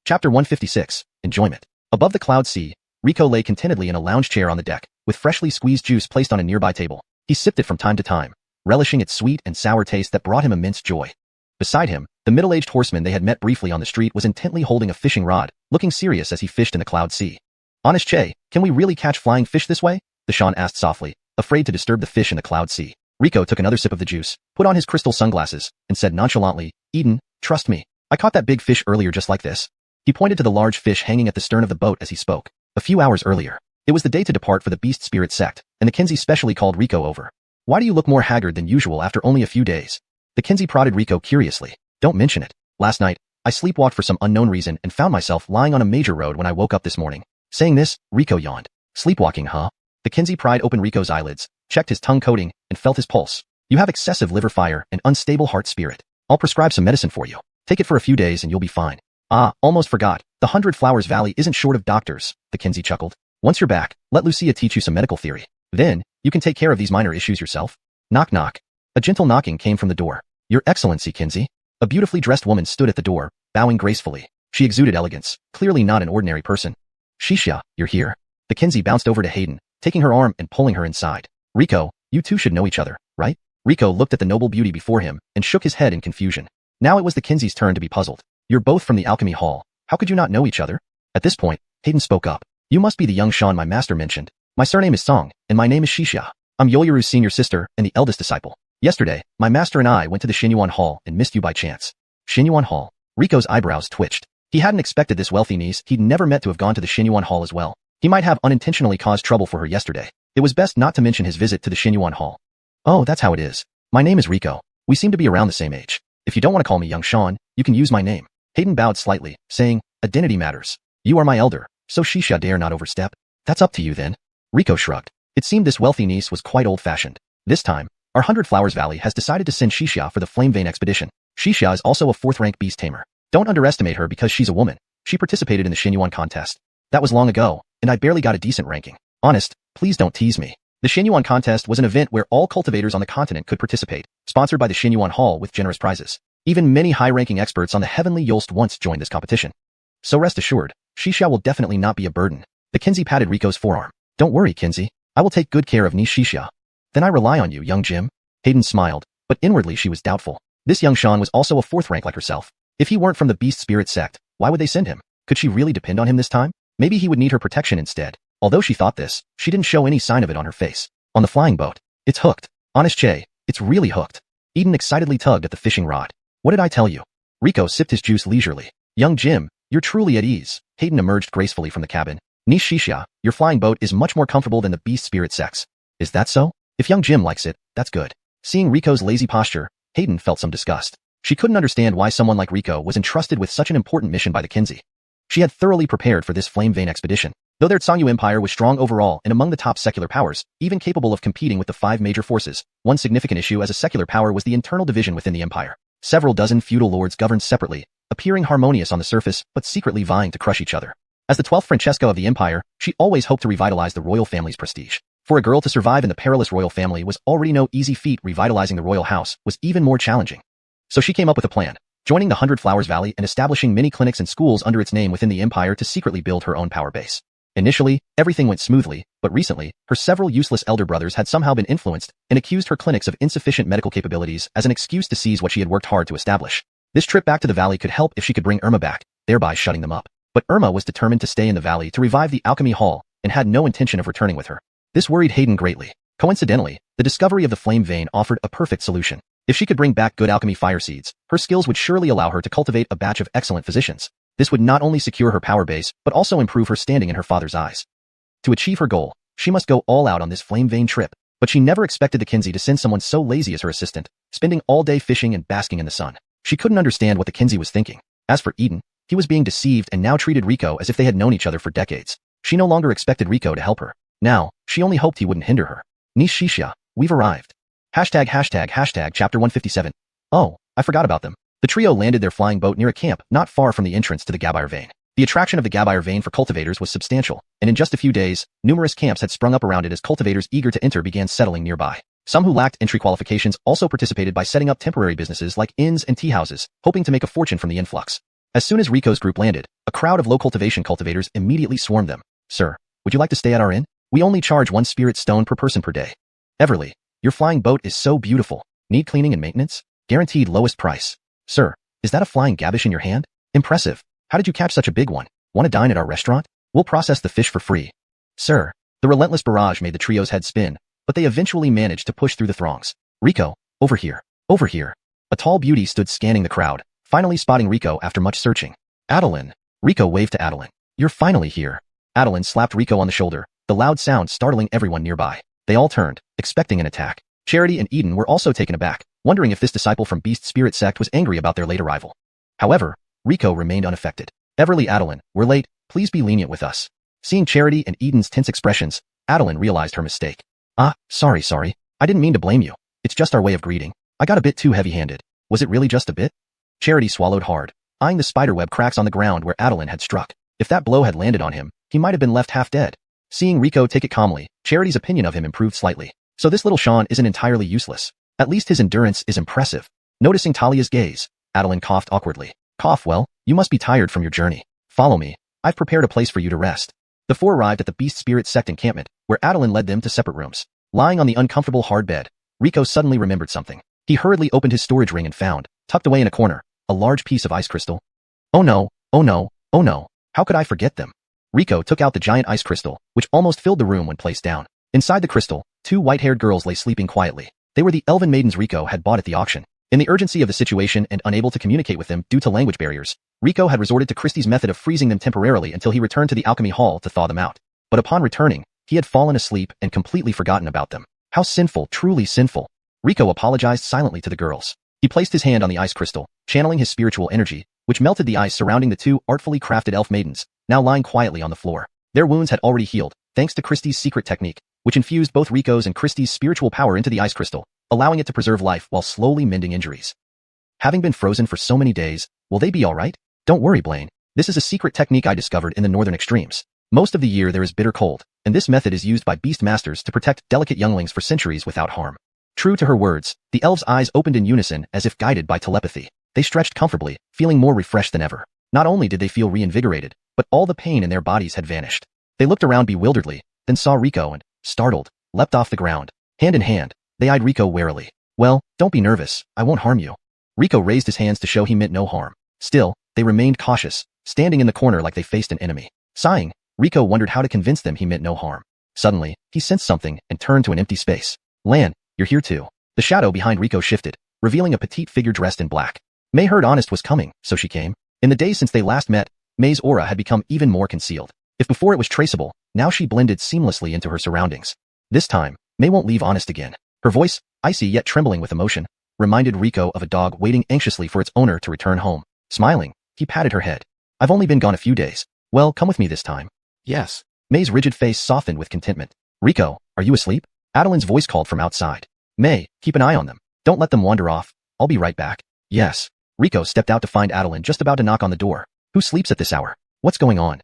Chapter 156, Enjoyment. Above the cloud sea, Rico lay contentedly in a lounge chair on the deck, with freshly squeezed juice placed on a nearby table. He sipped it from time to time, relishing its sweet and sour taste that brought him immense joy. Beside him, the middle-aged horseman they had met briefly on the street was intently holding a fishing rod, looking serious as he fished in the cloud sea. Honest Che, can we really catch flying fish this way? The Shan asked softly, afraid to disturb the fish in the cloud sea. Rico took another sip of the juice, put on his crystal sunglasses, and said nonchalantly, Eden, trust me. I caught that big fish earlier just like this. He pointed to the large fish hanging at the stern of the boat as he spoke. A few hours earlier, it was the day to depart for the Beast Spirit Sect, and the Kenzie specially called Rico over. Why do you look more haggard than usual after only a few days? The Kenzie prodded Rico curiously. Don't mention it. Last night, I sleepwalked for some unknown reason and found myself lying on a major road when I woke up this morning. Saying this, Rico yawned. Sleepwalking, huh? The Kenzie pried open Rico's eyelids, checked his tongue coating, and felt his pulse. You have excessive liver fire and unstable heart spirit. I'll prescribe some medicine for you. Take it for a few days and you'll be fine. Ah, almost forgot. The 100 Flowers Valley isn't short of doctors, the Kenzie chuckled. Once you're back, let Lucia teach you some medical theory. Then, you can take care of these minor issues yourself. Knock knock. A gentle knocking came from the door. Your Excellency, Kenzie. A beautifully dressed woman stood at the door, bowing gracefully. She exuded elegance, clearly not an ordinary person. Xianxia, you're here. The Kenzie bounced over to Hayden, taking her arm and pulling her inside. Rico, you two should know each other, right? Rico looked at the noble beauty before him and shook his head in confusion. Now it was the Kenzie's turn to be puzzled. You're both from the Alchemy Hall. How could you not know each other? At this point, Hayden spoke up. You must be the young Sean my master mentioned. My surname is Song, and my name is Xianxia. I'm Yoyoru's senior sister and the eldest disciple. Yesterday, my master and I went to the Xuanhuan Hall and missed you by chance. Xuanhuan Hall. Rico's eyebrows twitched. He hadn't expected this wealthy niece he'd never met to have gone to the Xuanhuan Hall as well. He might have unintentionally caused trouble for her yesterday. It was best not to mention his visit to the Xuanhuan Hall. Oh, that's how it is. My name is Rico. We seem to be around the same age. If you don't want to call me young Sean, you can use my name. Hayden bowed slightly, saying, identity matters. You are my elder, so Xianxia dare not overstep. That's up to you then. Rico shrugged. It seemed this wealthy niece was quite old-fashioned. This time, our 100 Flowers Valley has decided to send Xianxia for the Flame Vein expedition. Xianxia is also a 4th-rank beast tamer. Don't underestimate her because she's a woman. She participated in the Xuanhuan contest. That was long ago, and I barely got a decent ranking. Honest, please don't tease me. The Xuanhuan contest was an event where all cultivators on the continent could participate, sponsored by the Xuanhuan Hall with generous prizes. Even many high-ranking experts on the Heavenly Yolst once joined this competition. So rest assured, Xianxia will definitely not be a burden. The Kinsey patted Rico's forearm. Don't worry, Kinsey. I will take good care of niece Xianxia. Then I rely on you, young Jim. Hayden smiled, but inwardly she was doubtful. This young Sean was also a 4th rank like herself. If he weren't from the Beast Spirit Sect, why would they send him? Could she really depend on him this time? Maybe he would need her protection instead. Although she thought this, she didn't show any sign of it on her face. On the flying boat. It's hooked. Honest Che, it's really hooked. Eden excitedly tugged at the fishing rod. What did I tell you? Rico sipped his juice leisurely. Young Jim, you're truly at ease. Hayden emerged gracefully from the cabin. Niece Xianxia, your flying boat is much more comfortable than the Beast Spirit Sect's. Is that so? If young Jim likes it, that's good. Seeing Rico's lazy posture, Hayden felt some disgust. She couldn't understand why someone like Rico was entrusted with such an important mission by the Kinsey. She had thoroughly prepared for this Flame Vein expedition. Though their Xianyu Empire was strong overall and among the top secular powers, even capable of competing with the 5 major forces, one significant issue as a secular power was the internal division within the empire. Several dozen feudal lords governed separately, appearing harmonious on the surface but secretly vying to crush each other. As the 12th Francesca of the empire, she always hoped to revitalize the royal family's prestige. For a girl to survive in the perilous royal family was already no easy feat. Revitalizing the royal house was even more challenging. So she came up with a plan, joining the 100 Flowers Valley and establishing many clinics and schools under its name within the empire to secretly build her own power base. Initially, everything went smoothly, but recently, her several useless elder brothers had somehow been influenced and accused her clinics of insufficient medical capabilities as an excuse to seize what she had worked hard to establish. This trip back to the valley could help if she could bring Irma back, thereby shutting them up. But Irma was determined to stay in the valley to revive the Alchemy Hall and had no intention of returning with her. This worried Hayden greatly. Coincidentally, the discovery of the Flame Vein offered a perfect solution. If she could bring back good alchemy fire seeds, her skills would surely allow her to cultivate a batch of excellent physicians. This would not only secure her power base, but also improve her standing in her father's eyes. To achieve her goal, she must go all out on this Flame Vein trip, but she never expected the Kinsey to send someone so lazy as her assistant, spending all day fishing and basking in the sun. She couldn't understand what the Kinsey was thinking. As for Eden, he was being deceived and now treated Rico as if they had known each other for decades. She no longer expected Rico to help her. Now, she only hoped he wouldn't hinder her. Niece Xianxia, we've arrived. Hashtag chapter 157. Oh, I forgot about them. The trio landed their flying boat near a camp not far from the entrance to the Gabire Vein. The attraction of the Gabire Vein for cultivators was substantial, and in just a few days, numerous camps had sprung up around it as cultivators eager to enter began settling nearby. Some who lacked entry qualifications also participated by setting up temporary businesses like inns and tea houses, hoping to make a fortune from the influx. As soon as Rico's group landed, a crowd of low cultivation cultivators immediately swarmed them. Sir, would you like to stay at our inn? We only charge 1 spirit stone per person per day. Everly, your flying boat is so beautiful. Need cleaning and maintenance? Guaranteed lowest price. Sir, is that a flying gabish in your hand? Impressive. How did you catch such a big one? Want to dine at our restaurant? We'll process the fish for free. Sir, the relentless barrage made the trio's head spin, but they eventually managed to push through the throngs. Rico, over here. Over here. A tall beauty stood scanning the crowd, finally spotting Rico after much searching. Adeline. Rico waved to Adeline. You're finally here. Adeline slapped Rico on the shoulder, the loud sound startling everyone nearby. They all turned, expecting an attack. Charity and Eden were also taken aback, wondering if this disciple from Beast Spirit Sect was angry about their late arrival. However, Rico remained unaffected. Everly, Adeline, we're late, please be lenient with us. Seeing Charity and Eden's tense expressions, Adeline realized her mistake. Sorry. I didn't mean to blame you. It's just our way of greeting. I got a bit too heavy-handed. Was it really just a bit? Charity swallowed hard, eyeing the spiderweb cracks on the ground where Adeline had struck. If that blow had landed on him, he might have been left half dead. Seeing Rico take it calmly, Charity's opinion of him improved slightly. So this little Sean isn't entirely useless. At least his endurance is impressive. Noticing Talia's gaze, Adeline coughed awkwardly. Well, you must be tired from your journey. Follow me. I've prepared a place for you to rest. The four arrived at the Beast Spirit Sect encampment, where Adeline led them to separate rooms. Lying on the uncomfortable hard bed, Rico suddenly remembered something. He hurriedly opened his storage ring and found, tucked away in a corner, a large piece of ice crystal. Oh no, oh no, oh no. How could I forget them? Rico took out the giant ice crystal, which almost filled the room when placed down. Inside the crystal, two white-haired girls lay sleeping quietly. They were the elven maidens Rico had bought at the auction. In the urgency of the situation and unable to communicate with them due to language barriers, Rico had resorted to Christie's method of freezing them temporarily until he returned to the alchemy hall to thaw them out. But upon returning, he had fallen asleep and completely forgotten about them. How sinful, truly sinful. Rico apologized silently to the girls. He placed his hand on the ice crystal, channeling his spiritual energy, which melted the ice surrounding the two artfully crafted elf maidens, now lying quietly on the floor. Their wounds had already healed, thanks to Christie's secret technique, which infused both Rico's and Christie's spiritual power into the ice crystal, allowing it to preserve life while slowly mending injuries. Having been frozen for so many days, will they be alright? Don't worry, Blaine. This is a secret technique I discovered in the northern extremes. Most of the year there is bitter cold, and this method is used by beast masters to protect delicate younglings for centuries without harm. True to her words, the elves' eyes opened in unison as if guided by telepathy. They stretched comfortably, feeling more refreshed than ever. Not only did they feel reinvigorated, but all the pain in their bodies had vanished. They looked around bewilderedly, then saw Rico and, startled, leapt off the ground. Hand in hand, they eyed Rico warily. Well, don't be nervous, I won't harm you. Rico raised his hands to show he meant no harm. Still, they remained cautious, standing in the corner like they faced an enemy. Sighing, Rico wondered how to convince them he meant no harm. Suddenly, he sensed something and turned to an empty space. Lan, you're here too. The shadow behind Rico shifted, revealing a petite figure dressed in black. May heard Honest was coming, so she came. In the days since they last met, May's aura had become even more concealed. If before it was traceable, now she blended seamlessly into her surroundings. This time, May won't leave Honest again. Her voice, icy yet trembling with emotion, reminded Rico of a dog waiting anxiously for its owner to return home. Smiling, he patted her head. I've only been gone a few days. Well, come with me this time. Yes. May's rigid face softened with contentment. Rico, are you asleep? Adeline's voice called from outside. May, keep an eye on them. Don't let them wander off. I'll be right back. Yes. Rico stepped out to find Adeline just about to knock on the door. Who sleeps at this hour? What's going on?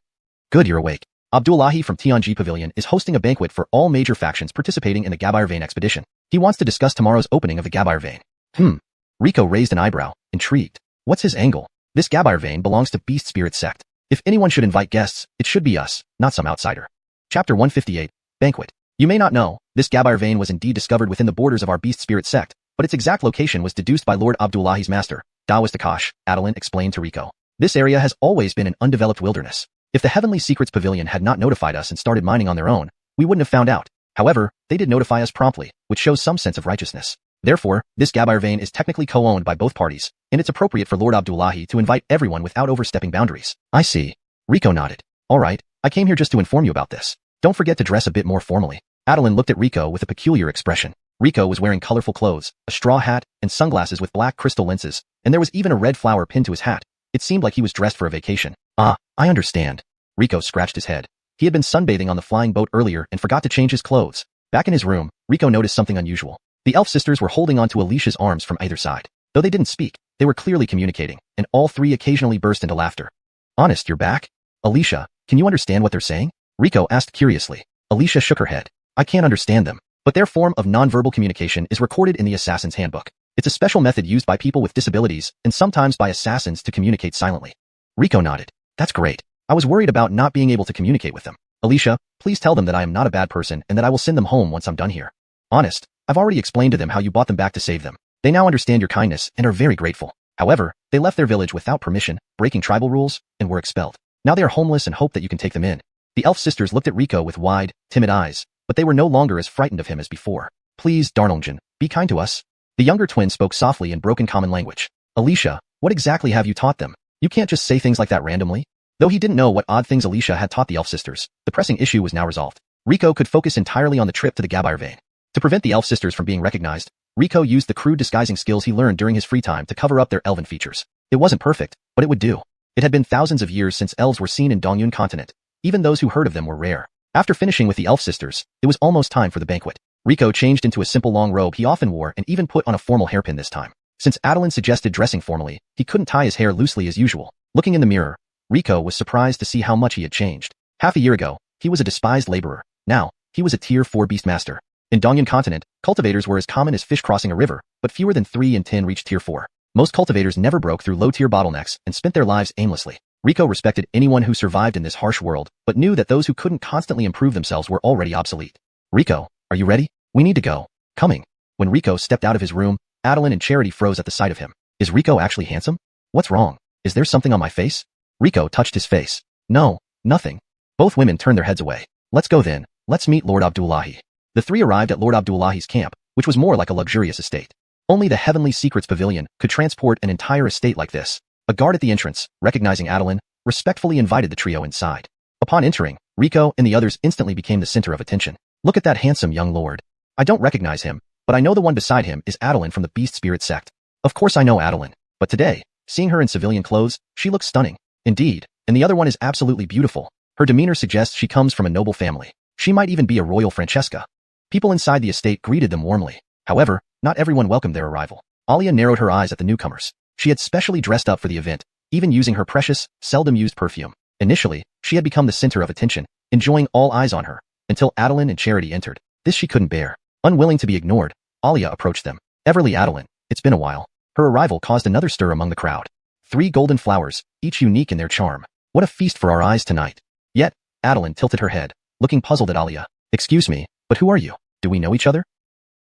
Good, you're awake. Abdullahi from Tianji Pavilion is hosting a banquet for all major factions participating in the Gabire Vein expedition. He wants to discuss tomorrow's opening of the Gabire Vein. Rico raised an eyebrow, intrigued. What's his angle? This Gabire Vein belongs to Beast Spirit Sect. If anyone should invite guests, it should be us, not some outsider. Chapter 158, Banquet. You may not know, this Gabire Vein was indeed discovered within the borders of our Beast Spirit Sect, but its exact location was deduced by Lord Abdullahi's master, Dawas Takash, Adeline explained to Rico. This area has always been an undeveloped wilderness. If the Heavenly Secrets Pavilion had not notified us and started mining on their own, we wouldn't have found out. However, they did notify us promptly, which shows some sense of righteousness. Therefore, this Gabire Vein is technically co-owned by both parties, and it's appropriate for Lord Abdullahi to invite everyone without overstepping boundaries. I see. Rico nodded. Alright, I came here just to inform you about this. Don't forget to dress a bit more formally. Adeline looked at Rico with a peculiar expression. Rico was wearing colorful clothes, a straw hat, and sunglasses with black crystal lenses, and there was even a red flower pinned to his hat. It seemed like he was dressed for a vacation. Ah, I understand. Rico scratched his head. He had been sunbathing on the flying boat earlier and forgot to change his clothes. Back in his room, Rico noticed something unusual. The elf sisters were holding onto Alicia's arms from either side. Though they didn't speak, they were clearly communicating, and all three occasionally burst into laughter. Honest, you're back? Alicia, can you understand what they're saying? Rico asked curiously. Alicia shook her head. I can't understand them, but their form of nonverbal communication is recorded in the Assassin's Handbook. It's a special method used by people with disabilities and sometimes by assassins to communicate silently. Rico nodded. That's great. I was worried about not being able to communicate with them. Alicia, please tell them that I am not a bad person and that I will send them home once I'm done here. Honest, I've already explained to them how you bought them back to save them. They now understand your kindness and are very grateful. However, they left their village without permission, breaking tribal rules, and were expelled. Now they are homeless and hope that you can take them in. The elf sisters looked at Rico with wide, timid eyes, but they were no longer as frightened of him as before. Please, Dongyun, be kind to us. The younger twin spoke softly in broken common language. Alicia, what exactly have you taught them? You can't just say things like that randomly. Though he didn't know what odd things Alicia had taught the elf sisters, the pressing issue was now resolved. Rico could focus entirely on the trip to the Gabire Vein. To prevent the elf sisters from being recognized, Rico used the crude disguising skills he learned during his free time to cover up their elven features. It wasn't perfect, but it would do. It had been thousands of years since elves were seen in Dongyun Continent. Even those who heard of them were rare. After finishing with the elf sisters, it was almost time for the banquet. Rico changed into a simple long robe he often wore and even put on a formal hairpin this time. Since Adeline suggested dressing formally, he couldn't tie his hair loosely as usual. Looking in the mirror, Rico was surprised to see how much he had changed. Half a year ago, he was a despised laborer. Now, he was a Tier 4 Beastmaster. In Dongyun Continent, cultivators were as common as fish crossing a river, but fewer than 3 in 10 reached Tier 4. Most cultivators never broke through low-tier bottlenecks and spent their lives aimlessly. Rico respected anyone who survived in this harsh world, but knew that those who couldn't constantly improve themselves were already obsolete. Rico, are you ready? We need to go. Coming. When Rico stepped out of his room, Adeline and Charity froze at the sight of him. Is Rico actually handsome? What's wrong? Is there something on my face? Rico touched his face. No, nothing. Both women turned their heads away. Let's go then. Let's meet Lord Abdullahi. The three arrived at Lord Abdullahi's camp, which was more like a luxurious estate. Only the Heavenly Secrets Pavilion could transport an entire estate like this. A guard at the entrance, recognizing Adeline, respectfully invited the trio inside. Upon entering, Rico and the others instantly became the center of attention. Look at that handsome young lord. I don't recognize him, but I know the one beside him is Adeline from the Beast Spirit Sect. Of course I know Adeline, but today, seeing her in civilian clothes, she looks stunning. Indeed, and the other one is absolutely beautiful. Her demeanor suggests she comes from a noble family. She might even be a royal Francesca. People inside the estate greeted them warmly. However, not everyone welcomed their arrival. Alia narrowed her eyes at the newcomers. She had specially dressed up for the event, even using her precious, seldom-used perfume. Initially, she had become the center of attention, enjoying all eyes on her, until Adeline and Charity entered. This she couldn't bear. Unwilling to be ignored, Alia approached them. Everly Adeline, it's been a while. Her arrival caused another stir among the crowd. 3 golden flowers, each unique in their charm. What a feast for our eyes tonight. Yet, Adeline tilted her head, looking puzzled at Alia. Excuse me, but who are you? Do we know each other?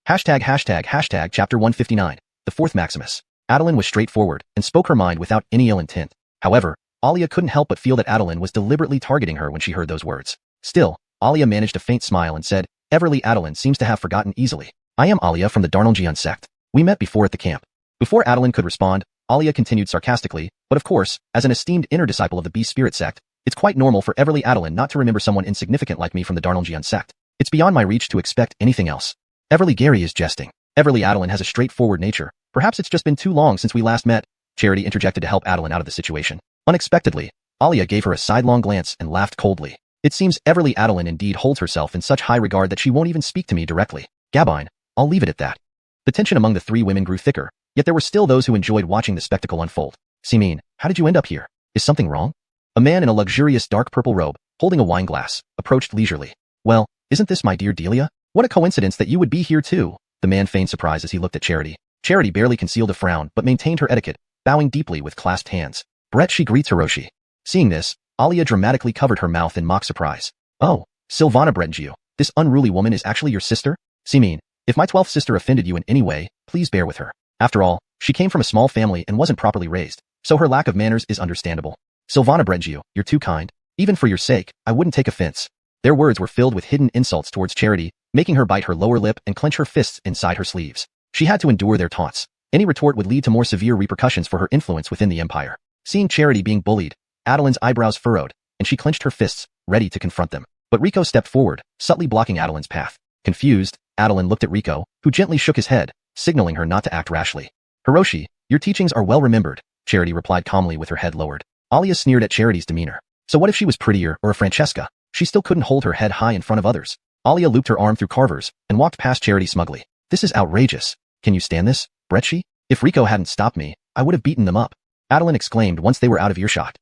Hashtag chapter 159, the fourth Maximus. Adeline was straightforward and spoke her mind without any ill intent. However, Alia couldn't help but feel that Adeline was deliberately targeting her when she heard those words. Still, Alia managed a faint smile and said, Everly Adeline seems to have forgotten easily. I am Alia from the Dongyun sect. We met before at the camp. Before Adeline could respond, Alia continued sarcastically, but of course, as an esteemed inner disciple of the Beast Spirit Sect, it's quite normal for Everly Adeline not to remember someone insignificant like me from the Dongyun sect. It's beyond my reach to expect anything else. Everly Gary is jesting. Everly Adeline has a straightforward nature. Perhaps it's just been too long since we last met. Charity interjected to help Adeline out of the situation. Unexpectedly, Alia gave her a sidelong glance and laughed coldly. It seems Everly Adeline indeed holds herself in such high regard that she won't even speak to me directly. Gabine, I'll leave it at that. The tension among the 3 women grew thicker, yet there were still those who enjoyed watching the spectacle unfold. Simin, how did you end up here? Is something wrong? A man in a luxurious dark purple robe, holding a wine glass, approached leisurely. Well, isn't this my dear Delia? What a coincidence that you would be here too. The man feigned surprise as he looked at Charity. Charity barely concealed a frown but maintained her etiquette, bowing deeply with clasped hands. Brett, she greets Hiroshi. Seeing this, Alia dramatically covered her mouth in mock surprise. Oh, Silvana Brengiu, this unruly woman is actually your sister? Simin, if my 12th sister offended you in any way, please bear with her. After all, she came from a small family and wasn't properly raised, so her lack of manners is understandable. Silvana Brengiu, you're too kind. Even for your sake, I wouldn't take offense. Their words were filled with hidden insults towards Charity, making her bite her lower lip and clench her fists inside her sleeves. She had to endure their taunts. Any retort would lead to more severe repercussions for her influence within the empire. Seeing Charity being bullied, Adeline's eyebrows furrowed, and she clenched her fists, ready to confront them. But Rico stepped forward, subtly blocking Adeline's path. Confused, Adeline looked at Rico, who gently shook his head, signaling her not to act rashly. Hiroshi, your teachings are well remembered, Charity replied calmly with her head lowered. Alia sneered at Charity's demeanor. So what if she was prettier or a Francesca? She still couldn't hold her head high in front of others. Alia looped her arm through Carver's and walked past Charity smugly. This is outrageous. Can you stand this, Bretchi? If Rico hadn't stopped me, I would have beaten them up. Adeline exclaimed once they were out of earshot.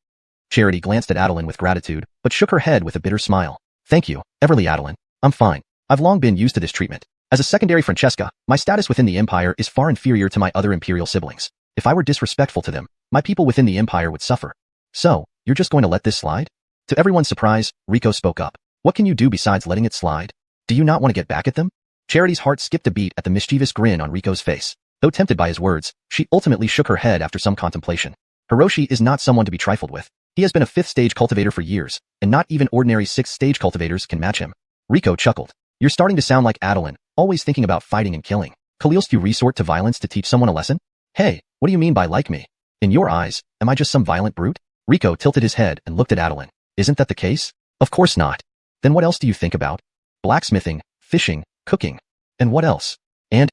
Charity glanced at Adeline with gratitude, but shook her head with a bitter smile. Thank you, Everly Adeline. I'm fine. I've long been used to this treatment. As a secondary Francesca, my status within the Empire is far inferior to my other Imperial siblings. If I were disrespectful to them, my people within the Empire would suffer. So, you're just going to let this slide? To everyone's surprise, Rico spoke up. What can you do besides letting it slide? Do you not want to get back at them? Charity's heart skipped a beat at the mischievous grin on Rico's face. Though tempted by his words, she ultimately shook her head after some contemplation. Hiroshi is not someone to be trifled with. He has been a 5th stage cultivator for years, and not even ordinary 6th stage cultivators can match him. Rico chuckled. You're starting to sound like Adeline, always thinking about fighting and killing. Khalil's you resort to violence to teach someone a lesson? Hey, what do you mean by like me? In your eyes, am I just some violent brute? Rico tilted his head and looked at Adeline. Isn't that the case? Of course not. Then what else do you think about? Blacksmithing, fishing, cooking. And what else? And.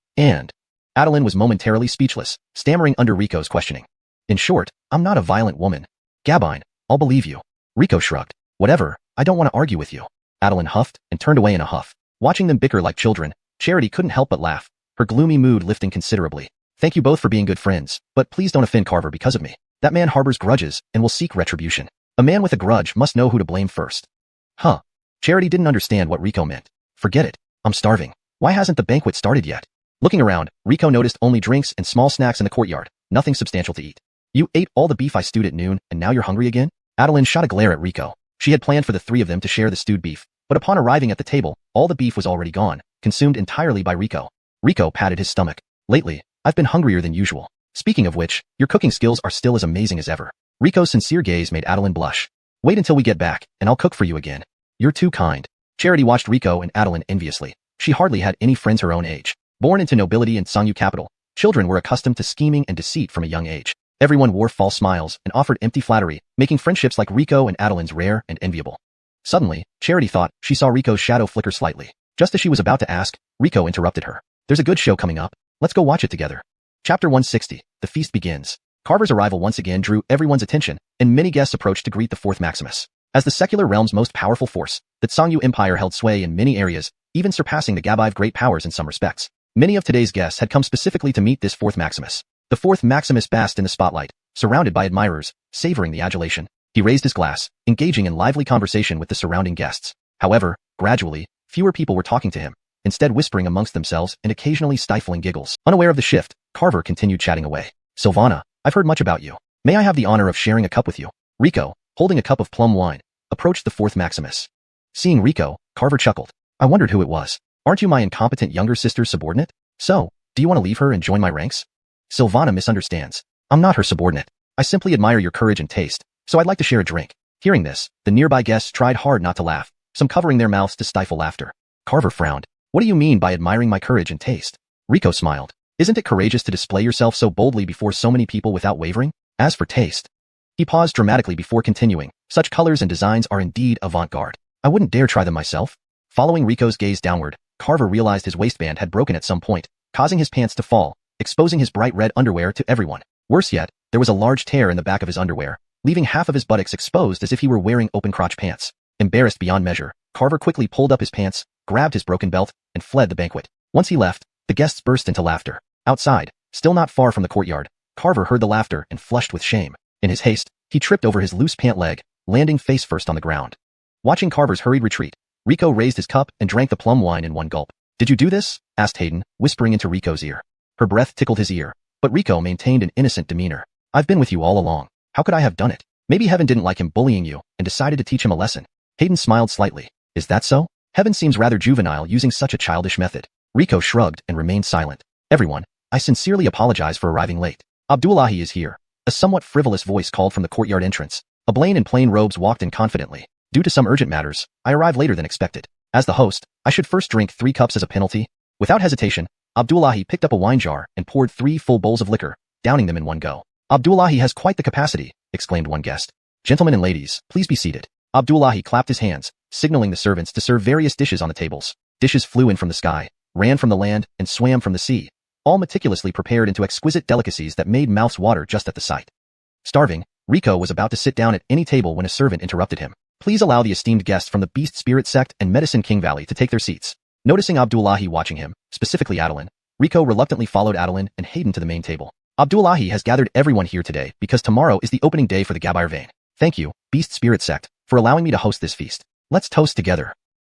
Adeline was momentarily speechless, stammering under Rico's questioning. In short, I'm not a violent woman. Gabine, I'll believe you. Rico shrugged. Whatever, I don't want to argue with you. Adeline huffed and turned away in a huff. Watching them bicker like children, Charity couldn't help but laugh, her gloomy mood lifting considerably. Thank you both for being good friends, but please don't offend Carver because of me. That man harbors grudges and will seek retribution. A man with a grudge must know who to blame first. Huh. Charity didn't understand what Rico meant. Forget it. I'm starving. Why hasn't the banquet started yet? Looking around, Rico noticed only drinks and small snacks in the courtyard, nothing substantial to eat. You ate all the beef I stewed at noon, and now you're hungry again? Adeline shot a glare at Rico. She had planned for the 3 of them to share the stewed beef, but upon arriving at the table, all the beef was already gone, consumed entirely by Rico. Rico patted his stomach. Lately, I've been hungrier than usual. Speaking of which, your cooking skills are still as amazing as ever. Rico's sincere gaze made Adeline blush. Wait until we get back, and I'll cook for you again. You're too kind. Charity watched Rico and Adeline enviously. She hardly had any friends her own age. Born into nobility in Xianxia capital, children were accustomed to scheming and deceit from a young age. Everyone wore false smiles and offered empty flattery, making friendships like Rico and Adeline's rare and enviable. Suddenly, Charity thought she saw Rico's shadow flicker slightly. Just as she was about to ask, Rico interrupted her. There's a good show coming up. Let's go watch it together. Chapter 160. The feast begins. Carver's arrival once again drew everyone's attention, and many guests approached to greet the fourth Maximus. As the secular realm's most powerful force, the Xianxia Empire held sway in many areas, even surpassing the Gabai great powers in some respects. Many of today's guests had come specifically to meet this fourth Maximus. The fourth Maximus basked in the spotlight, surrounded by admirers, savoring the adulation. He raised his glass, engaging in lively conversation with the surrounding guests. However, gradually, fewer people were talking to him, instead whispering amongst themselves and occasionally stifling giggles. Unaware of the shift, Carver continued chatting away. Silvana, I've heard much about you. May I have the honor of sharing a cup with you? Rico, holding a cup of plum wine, approached the fourth Maximus. Seeing Rico, Carver chuckled. I wondered who it was. Aren't you my incompetent younger sister's subordinate? So, do you want to leave her and join my ranks? Silvana misunderstands. I'm not her subordinate. I simply admire your courage and taste, so I'd like to share a drink. Hearing this, the nearby guests tried hard not to laugh, some covering their mouths to stifle laughter. Carver frowned. What do you mean by admiring my courage and taste? Rico smiled. Isn't it courageous to display yourself so boldly before so many people without wavering? As for taste. He paused dramatically before continuing. Such colors and designs are indeed avant-garde. I wouldn't dare try them myself. Following Rico's gaze downward, Carver realized his waistband had broken at some point, causing his pants to fall, exposing his bright red underwear to everyone. Worse yet, there was a large tear in the back of his underwear, leaving half of his buttocks exposed as if he were wearing open-crotch pants. Embarrassed beyond measure, Carver quickly pulled up his pants, grabbed his broken belt, and fled the banquet. Once he left, the guests burst into laughter. Outside, still not far from the courtyard, Carver heard the laughter and flushed with shame. In his haste, he tripped over his loose pant leg, landing face first on the ground. Watching Carver's hurried retreat, Rico raised his cup and drank the plum wine in one gulp. Did you do this? Asked Hayden, whispering into Rico's ear. Her breath tickled his ear, but Rico maintained an innocent demeanor. I've been with you all along. How could I have done it? Maybe Heaven didn't like him bullying you and decided to teach him a lesson. Hayden smiled slightly. Is that so? Heaven seems rather juvenile using such a childish method. Rico shrugged and remained silent. Everyone, I sincerely apologize for arriving late. Abdullahi is here. A somewhat frivolous voice called from the courtyard entrance. Ablain in plain robes walked in confidently. Due to some urgent matters, I arrived later than expected. As the host, I should first drink 3 cups as a penalty. Without hesitation, Abdullahi picked up a wine jar and poured 3 full bowls of liquor, downing them in one go. Abdullahi has quite the capacity, exclaimed one guest. Gentlemen and ladies, please be seated. Abdullahi clapped his hands, signaling the servants to serve various dishes on the tables. Dishes flew in from the sky, ran from the land, and swam from the sea, all meticulously prepared into exquisite delicacies that made mouths water just at the sight. Starving, Rico was about to sit down at any table when a servant interrupted him. Please allow the esteemed guests from the Beast Spirit Sect and Medicine King Valley to take their seats. Noticing Abdullahi watching him, specifically Adeline, Rico reluctantly followed Adeline and Hayden to the main table. Abdullahi has gathered everyone here today because tomorrow is the opening day for the Gabai Vein. Thank you, Beast Spirit Sect, for allowing me to host this feast. Let's toast together.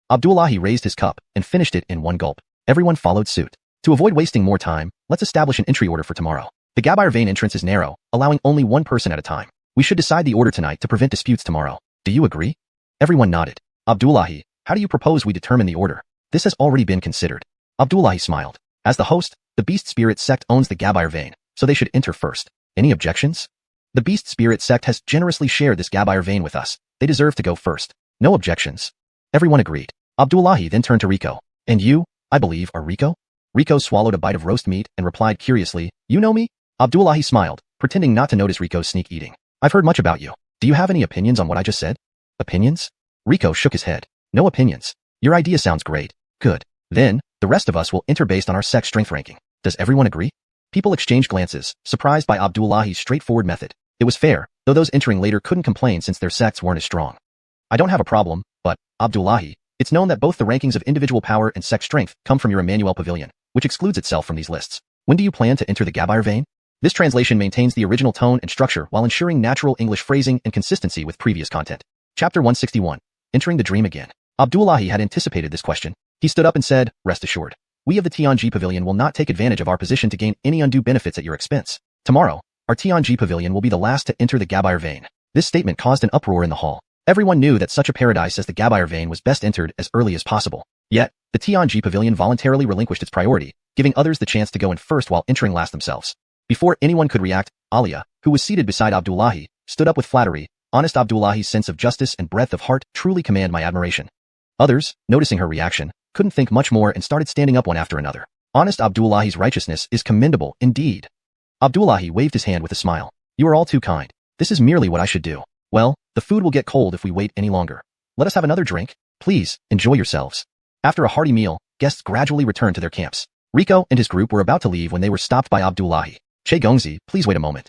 Abdullahi raised his cup and finished it in one gulp. Everyone followed suit. To avoid wasting more time, let's establish an entry order for tomorrow. The Gabai Vein entrance is narrow, allowing only one person at a time. We should decide the order tonight to prevent disputes tomorrow. Do you agree? Everyone nodded. Abdullahi, how do you propose we determine the order? This has already been considered. Abdullahi smiled. As the host, the Beast Spirit Sect owns the Gabai Vein, so they should enter first. Any objections? The Beast Spirit Sect has generously shared this Gabai Vein with us. They deserve to go first. No objections. Everyone agreed. Abdullahi then turned to Rico. And you, I believe, are Rico? Rico swallowed a bite of roast meat and replied curiously, you know me? Abdullahi smiled, pretending not to notice Rico's sneak eating. I've heard much about you. Do you have any opinions on what I just said? Opinions? Rico shook his head. No opinions. Your idea sounds great. Good. Then, the rest of us will enter based on our sex strength ranking. Does everyone agree? People exchanged glances, surprised by Abdullahi's straightforward method. It was fair, though those entering later couldn't complain since their sects weren't as strong. I don't have a problem, but, Abdullahi, it's known that both the rankings of individual power and sex strength come from your Emmanuel Pavilion, which excludes itself from these lists. When do you plan to enter the Gabai Vein? This translation maintains the original tone and structure while ensuring natural English phrasing and consistency with previous content. Chapter 161. Entering the Dream Again. Abdullahi had anticipated this question. He stood up and said, rest assured. We of the Tianji Pavilion will not take advantage of our position to gain any undue benefits at your expense. Tomorrow, our Tianji Pavilion will be the last to enter the Gabai Vein. This statement caused an uproar in the hall. Everyone knew that such a paradise as the Gabai Vein was best entered as early as possible. Yet, the Tianji Pavilion voluntarily relinquished its priority, giving others the chance to go in first while entering last themselves. Before anyone could react, Alia, who was seated beside Abdullahi, stood up with flattery. Honest Abdullahi's sense of justice and breadth of heart truly command my admiration. Others, noticing her reaction, couldn't think much more and started standing up one after another. Honest Abdullahi's righteousness is commendable indeed. Abdullahi waved his hand with a smile. You are all too kind. This is merely what I should do. Well, the food will get cold if we wait any longer. Let us have another drink. Please, enjoy yourselves. After a hearty meal, guests gradually returned to their camps. Rico and his group were about to leave when they were stopped by Abdullahi. Che Gongzi, please wait a moment.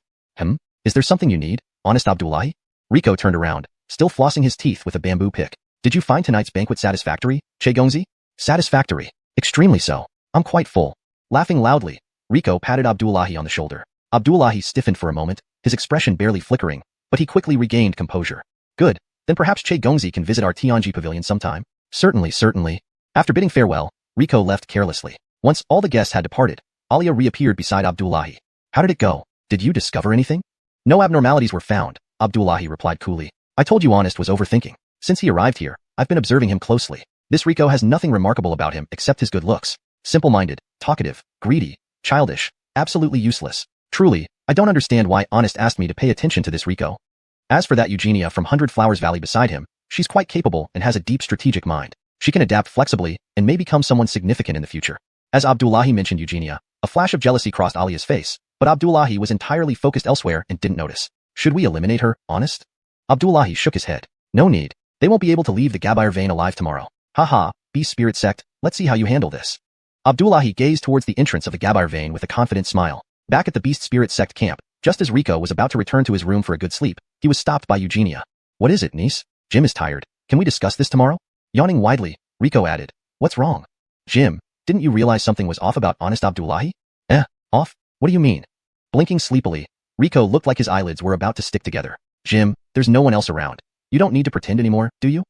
Is there something you need, Honest Abdullahi? Rico turned around, still flossing his teeth with a bamboo pick. Did you find tonight's banquet satisfactory, Che Gongzi? Satisfactory. Extremely so. I'm quite full. Laughing loudly, Rico patted Abdullahi on the shoulder. Abdullahi stiffened for a moment, his expression barely flickering, but he quickly regained composure. Good. Then perhaps Che Gongzi can visit our Tianji pavilion sometime. Certainly. After bidding farewell, Rico left carelessly. Once all the guests had departed, Alia reappeared beside Abdullahi. How did it go? Did you discover anything? No abnormalities were found, Abdullahi replied coolly. I told you Honest was overthinking. Since he arrived here, I've been observing him closely. This Rico has nothing remarkable about him except his good looks. Simple-minded, talkative, greedy, childish, absolutely useless. Truly, I don't understand why Honest asked me to pay attention to this Rico. As for that Eugenia from 100 Flowers Valley beside him, she's quite capable and has a deep strategic mind. She can adapt flexibly and may become someone significant in the future. As Abdullahi mentioned Eugenia, a flash of jealousy crossed Alia's face, but Abdullahi was entirely focused elsewhere and didn't notice. Should we eliminate her, Honest? Abdullahi shook his head. No need. They won't be able to leave the Gabire vein alive tomorrow. Haha, Beast Spirit Sect, let's see how you handle this. Abdullahi gazed towards the entrance of the Gabire vein with a confident smile. Back at the Beast Spirit Sect camp, just as Rico was about to return to his room for a good sleep, he was stopped by Eugenia. What is it, niece? Jim is tired. Can we discuss this tomorrow? Yawning widely, Rico added. What's wrong? Jim, didn't you realize something was off about Honest Abdullahi? Off? What do you mean? Blinking sleepily, Rico looked like his eyelids were about to stick together. Jim, there's no one else around. You don't need to pretend anymore, do you?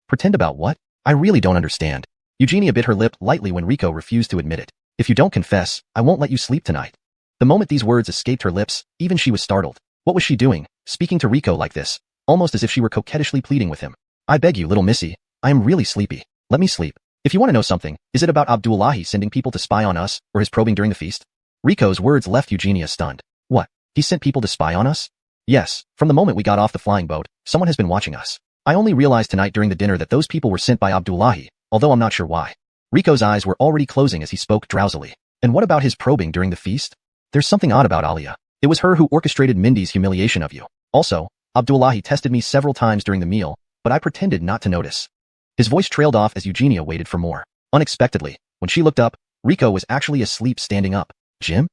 Pretend about what? I really don't understand. Eugenia bit her lip lightly when Rico refused to admit it. If you don't confess, I won't let you sleep tonight. The moment these words escaped her lips, even she was startled. What was she doing, speaking to Rico like this, almost as if she were coquettishly pleading with him? I beg you, little missy, I am really sleepy. Let me sleep. If you want to know something, is it about Abdullahi sending people to spy on us, or his probing during the feast? Rico's words left Eugenia stunned. What? He sent people to spy on us? Yes, from the moment we got off the flying boat, someone has been watching us. I only realized tonight during the dinner that those people were sent by Abdullahi, although I'm not sure why. Rico's eyes were already closing as he spoke drowsily. And what about his probing during the feast? There's something odd about Alia. It was her who orchestrated Mindy's humiliation of you. Also, Abdullahi tested me several times during the meal, but I pretended not to notice. His voice trailed off as Eugenia waited for more. Unexpectedly, when she looked up, Rico was actually asleep standing up. Jim?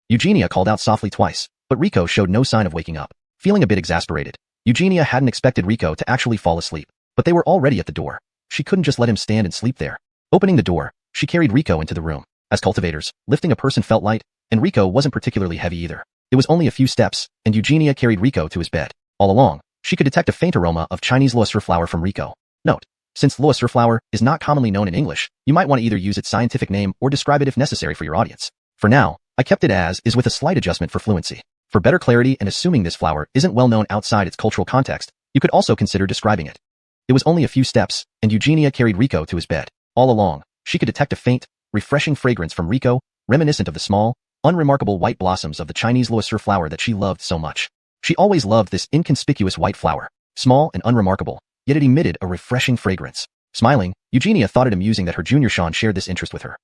Eugenia called out softly twice, but Rico showed no sign of waking up. Feeling a bit exasperated, Eugenia hadn't expected Rico to actually fall asleep, but they were already at the door. She couldn't just let him stand and sleep there. Opening the door, she carried Rico into the room. As cultivators, lifting a person felt light, and Rico wasn't particularly heavy either. It was only a few steps, and Eugenia carried Rico to his bed. All along, she could detect a faint aroma of Chinese luosi flower from Rico. Note: since luosi flower is not commonly known in English, you might want to either use its scientific name or describe it if necessary for your audience. For now, I kept it as is with a slight adjustment for fluency. For better clarity and assuming this flower isn't well known outside its cultural context, you could also consider describing it. It was only a few steps, and Eugenia carried Rico to his bed. All along, she could detect a faint, refreshing fragrance from Rico, reminiscent of the small, unremarkable white blossoms of the Chinese luosi flower that she loved so much. She always loved this inconspicuous white flower, small and unremarkable, yet it emitted a refreshing fragrance. Smiling, Eugenia thought it amusing that her junior Xian shared this interest with her.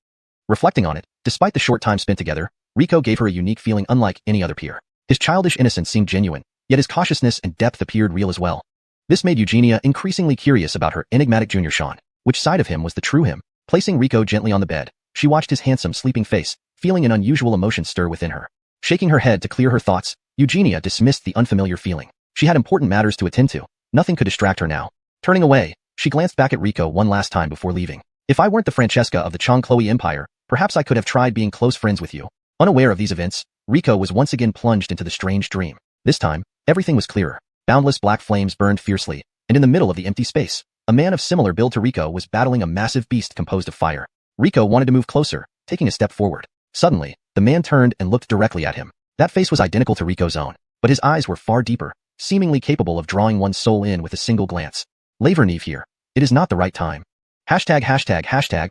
Reflecting on it, despite the short time spent together, Rico gave her a unique feeling unlike any other peer. His childish innocence seemed genuine, yet his cautiousness and depth appeared real as well. This made Eugenia increasingly curious about her enigmatic junior Xian. Which side of him was the true him? Placing Rico gently on the bed, she watched his handsome sleeping face, feeling an unusual emotion stir within her. Shaking her head to clear her thoughts, Eugenia dismissed the unfamiliar feeling. She had important matters to attend to. Nothing could distract her now. Turning away, she glanced back at Rico one last time before leaving. If I weren't the Francesca of the Chongcloi Empire, perhaps I could have tried being close friends with you. Unaware of these events, Rico was once again plunged into the strange dream. This time, everything was clearer. Boundless black flames burned fiercely, and in the middle of the empty space, a man of similar build to Rico was battling a massive beast composed of fire. Rico wanted to move closer, taking a step forward. Suddenly, the man turned and looked directly at him. That face was identical to Rico's own, but his eyes were far deeper, seemingly capable of drawing one's soul in with a single glance. Laverneve here. It is not the right time. Hashtag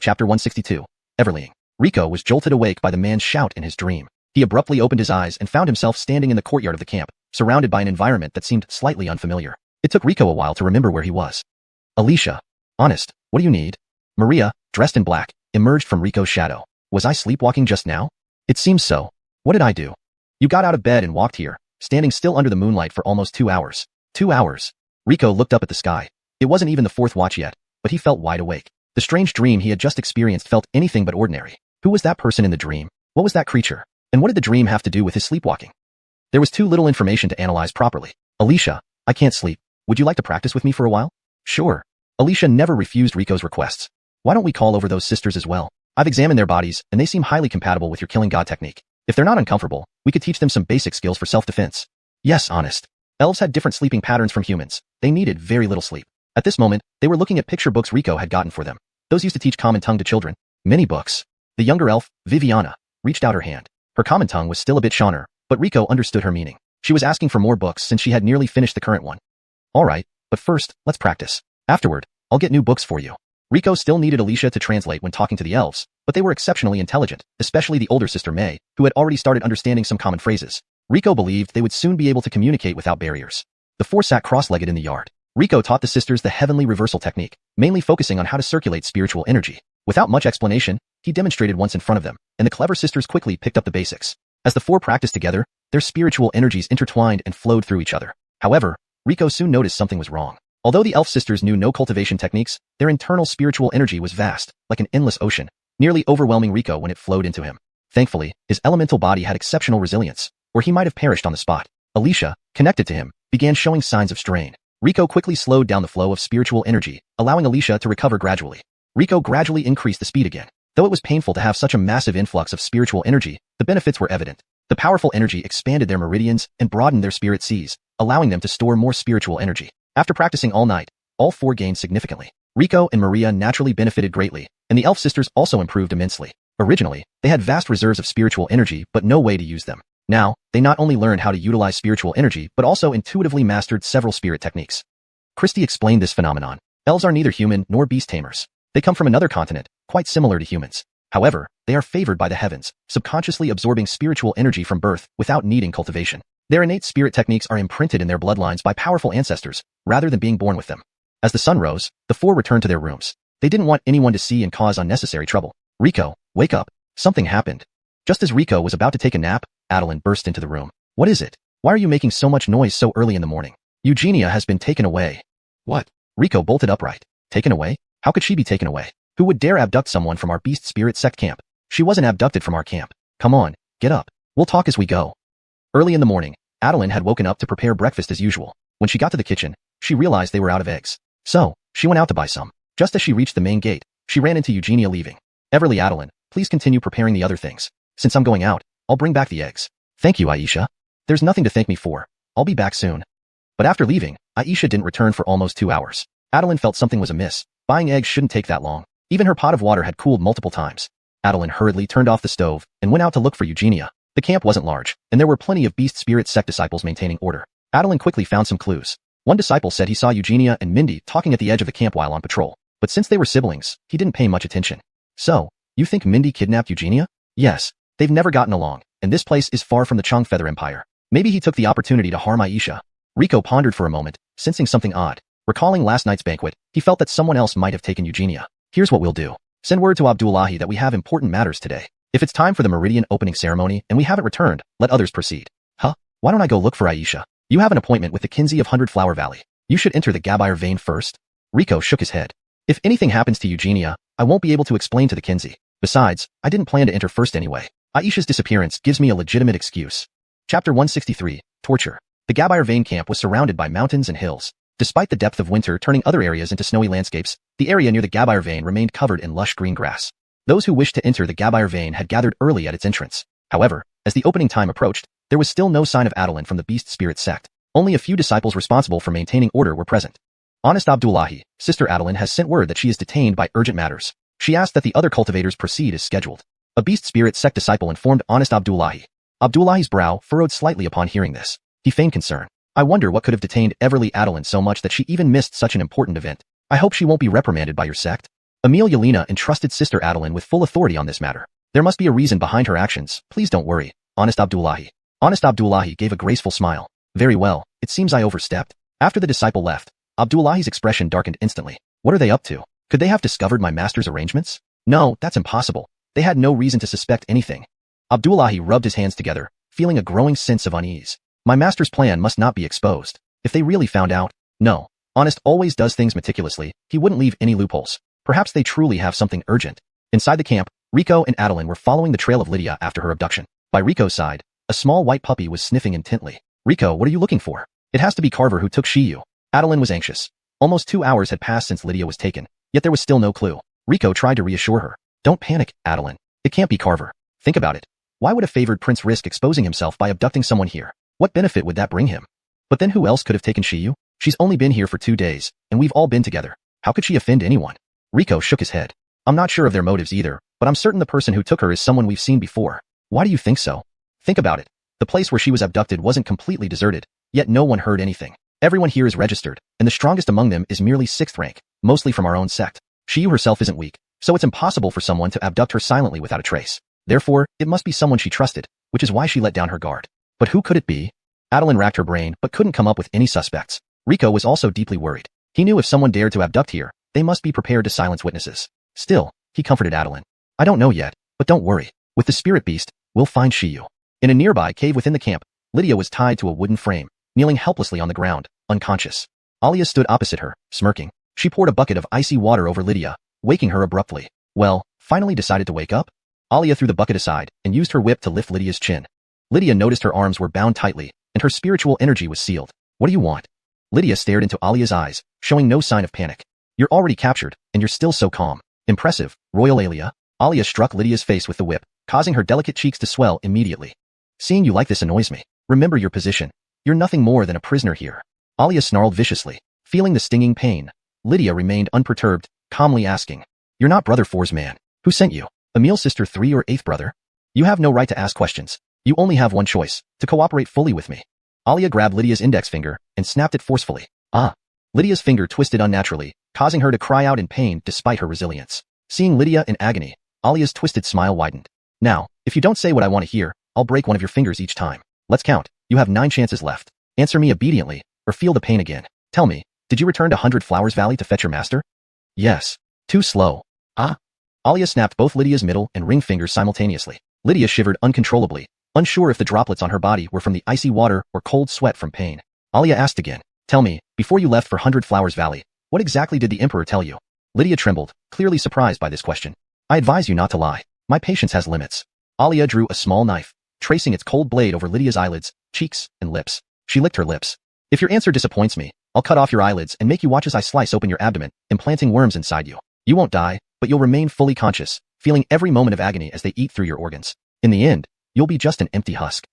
chapter 162. Everlying. Rico was jolted awake by the man's shout in his dream. He abruptly opened his eyes and found himself standing in the courtyard of the camp, surrounded by an environment that seemed slightly unfamiliar. It took Rico a while to remember where he was. Alicia. Honest, what do you need? Maria, dressed in black, emerged from Rico's shadow. Was I sleepwalking just now? It seems so. What did I do? You got out of bed and walked here, standing still under the moonlight for almost 2 hours. 2 hours. Rico looked up at the sky. It wasn't even the 4th watch yet, but he felt wide awake. The strange dream he had just experienced felt anything but ordinary. Who was that person in the dream? What was that creature? And what did the dream have to do with his sleepwalking? There was too little information to analyze properly. Alicia, I can't sleep. Would you like to practice with me for a while? Sure. Alicia never refused Rico's requests. Why don't we call over those sisters as well? I've examined their bodies, and they seem highly compatible with your killing god technique. If they're not uncomfortable, we could teach them some basic skills for self-defense. Yes, honest. Elves had different sleeping patterns from humans. They needed very little sleep. At this moment, they were looking at picture books Rico had gotten for them. Those used to teach common tongue to children. Many books. The younger elf, Viviana, reached out her hand. Her common tongue was still a bit shawner, but Rico understood her meaning. She was asking for more books since she had nearly finished the current one. Alright, but first, let's practice. Afterward, I'll get new books for you. Rico still needed Alicia to translate when talking to the elves, but they were exceptionally intelligent, especially the older sister May, who had already started understanding some common phrases. Rico believed they would soon be able to communicate without barriers. The 4 sat cross-legged in the yard. Rico taught the sisters the heavenly reversal technique, mainly focusing on how to circulate spiritual energy. Without much explanation, he demonstrated once in front of them, and the clever sisters quickly picked up the basics. As the 4 practiced together, their spiritual energies intertwined and flowed through each other. However, Rico soon noticed something was wrong. Although the elf sisters knew no cultivation techniques, their internal spiritual energy was vast, like an endless ocean, nearly overwhelming Rico when it flowed into him. Thankfully, his elemental body had exceptional resilience, or he might have perished on the spot. Alicia, connected to him, began showing signs of strain. Rico quickly slowed down the flow of spiritual energy, allowing Alicia to recover gradually. Rico gradually increased the speed again. Though it was painful to have such a massive influx of spiritual energy, the benefits were evident. The powerful energy expanded their meridians and broadened their spirit seas, allowing them to store more spiritual energy. After practicing all night, all 4 gained significantly. Rico and Maria naturally benefited greatly, and the elf sisters also improved immensely. Originally, they had vast reserves of spiritual energy but no way to use them. Now, they not only learned how to utilize spiritual energy but also intuitively mastered several spirit techniques. Christie explained this phenomenon. Elves are neither human nor beast tamers. They come from another continent, quite similar to humans. However, they are favored by the heavens, subconsciously absorbing spiritual energy from birth without needing cultivation. Their innate spirit techniques are imprinted in their bloodlines by powerful ancestors, rather than being born with them. As the sun rose, the 4 returned to their rooms. They didn't want anyone to see and cause unnecessary trouble. Rico, wake up. Something happened. Just as Rico was about to take a nap, Adeline burst into the room. What is it? Why are you making so much noise so early in the morning? Eugenia has been taken away. What? Rico bolted upright. Taken away? How could she be taken away? Who would dare abduct someone from our Beast Spirit Sect camp? She wasn't abducted from our camp. Come on, get up. We'll talk as we go. Early in the morning, Adeline had woken up to prepare breakfast as usual. When she got to the kitchen, she realized they were out of eggs. So, she went out to buy some. Just as she reached the main gate, she ran into Eugenia leaving. Everly, Adeline, please continue preparing the other things. Since I'm going out, I'll bring back the eggs. Thank you, Aisha. There's nothing to thank me for. I'll be back soon. But after leaving, Aisha didn't return for almost 2 hours. Adeline felt something was amiss. Buying eggs shouldn't take that long. Even her pot of water had cooled multiple times. Adeline hurriedly turned off the stove and went out to look for Eugenia. The camp wasn't large, and there were plenty of Beast Spirit Sect disciples maintaining order. Adeline quickly found some clues. One disciple said he saw Eugenia and Mindy talking at the edge of the camp while on patrol, but since they were siblings, he didn't pay much attention. So, you think Mindy kidnapped Eugenia? Yes. They've never gotten along, and this place is far from the Chang Feather Empire. Maybe he took the opportunity to harm Aisha. Rico pondered for a moment, sensing something odd. Recalling last night's banquet, he felt that someone else might have taken Eugenia. Here's what we'll do. Send word to Abdullahi that we have important matters today. If it's time for the meridian opening ceremony and we haven't returned, let others proceed. Huh? Why don't I go look for Aisha? You have an appointment with the Kinzi of 100 Flower Valley. You should enter the Gabire vein first. Rico shook his head. If anything happens to Eugenia, I won't be able to explain to the Kinzi. Besides, I didn't plan to enter first anyway. Aisha's disappearance gives me a legitimate excuse. Chapter 163, Torture. The Gabire vein camp was surrounded by mountains and hills. Despite the depth of winter turning other areas into snowy landscapes, the area near the Gabire vein remained covered in lush green grass. Those who wished to enter the Gabire vein had gathered early at its entrance. However, as the opening time approached, there was still no sign of Adeline from the Beast Spirit Sect. Only a few disciples responsible for maintaining order were present. Honest Abdullahi, Sister Adeline has sent word that she is detained by urgent matters. She asked that the other cultivators proceed as scheduled. A Beast Spirit Sect disciple informed Honest Abdullahi. Abdullahi's brow furrowed slightly upon hearing this. He feigned concern. I wonder what could have detained Everly Adeline so much that she even missed such an important event. I hope she won't be reprimanded by your sect. Emil Yelena entrusted Sister Adeline with full authority on this matter. There must be a reason behind her actions. Please don't worry. Honest Abdullahi. Honest Abdullahi gave a graceful smile. Very well, it seems I overstepped. After the disciple left, Abdullahi's expression darkened instantly. What are they up to? Could they have discovered my master's arrangements? No, that's impossible. They had no reason to suspect anything. Abdullahi rubbed his hands together, feeling a growing sense of unease. My master's plan must not be exposed. If they really found out, no. Honest always does things meticulously, he wouldn't leave any loopholes. Perhaps they truly have something urgent. Inside the camp, Rico and Adeline were following the trail of Lydia after her abduction. By Rico's side, a small white puppy was sniffing intently. Rico, what are you looking for? It has to be Carver who took Xiyu. Adeline was anxious. Almost 2 hours had passed since Lydia was taken, yet there was still no clue. Rico tried to reassure her. Don't panic, Adeline. It can't be Carver. Think about it. Why would a favored prince risk exposing himself by abducting someone here? What benefit would that bring him? But then who else could have taken Xiyu? She's only been here for 2 days, and we've all been together. How could she offend anyone? Rico shook his head. I'm not sure of their motives either, but I'm certain the person who took her is someone we've seen before. Why do you think so? Think about it. The place where she was abducted wasn't completely deserted, yet no one heard anything. Everyone here is registered, and the strongest among them is merely 6th rank, mostly from our own sect. Xiyu herself isn't weak, so it's impossible for someone to abduct her silently without a trace. Therefore, it must be someone she trusted, which is why she let down her guard. But who could it be? Adeline racked her brain but couldn't come up with any suspects. Rico was also deeply worried. He knew if someone dared to abduct here, they must be prepared to silence witnesses. Still, he comforted Adeline. I don't know yet, but don't worry. With the spirit beast, we'll find Xiyu. In a nearby cave within the camp, Lydia was tied to a wooden frame, kneeling helplessly on the ground, unconscious. Alia stood opposite her, smirking. She poured a bucket of icy water over Lydia, waking her abruptly. Well, finally decided to wake up? Alia threw the bucket aside and used her whip to lift Lydia's chin. Lydia noticed her arms were bound tightly, and her spiritual energy was sealed. What do you want? Lydia stared into Alia's eyes, showing no sign of panic. You're already captured, and you're still so calm. Impressive, Royal Alia. Alia struck Lydia's face with the whip, causing her delicate cheeks to swell immediately. Seeing you like this annoys me. Remember your position. You're nothing more than a prisoner here. Alia snarled viciously. Feeling the stinging pain, Lydia remained unperturbed, calmly asking. You're not Brother 4's man. Who sent you? Emil's sister 3 or 8th brother? You have no right to ask questions. You only have one choice, to cooperate fully with me. Alia grabbed Lydia's index finger and snapped it forcefully. Ah! Lydia's finger twisted unnaturally, causing her to cry out in pain despite her resilience. Seeing Lydia in agony, Alia's twisted smile widened. Now, if you don't say what I want to hear, I'll break one of your fingers each time. Let's count. You have 9 chances left. Answer me obediently, or feel the pain again. Tell me, did you return to 100 Flowers Valley to fetch your master? Yes. Too slow. Ah! Alia snapped both Lydia's middle and ring fingers simultaneously. Lydia shivered uncontrollably, unsure if the droplets on her body were from the icy water or cold sweat from pain. Alia asked again. Tell me, before you left for 100 Flowers Valley, what exactly did the Emperor tell you? Lydia trembled, clearly surprised by this question. I advise you not to lie. My patience has limits. Alia drew a small knife, tracing its cold blade over Lydia's eyelids, cheeks, and lips. She licked her lips. If your answer disappoints me, I'll cut off your eyelids and make you watch as I slice open your abdomen, implanting worms inside you. You won't die, but you'll remain fully conscious, feeling every moment of agony as they eat through your organs. In the end, you'll be just an empty husk.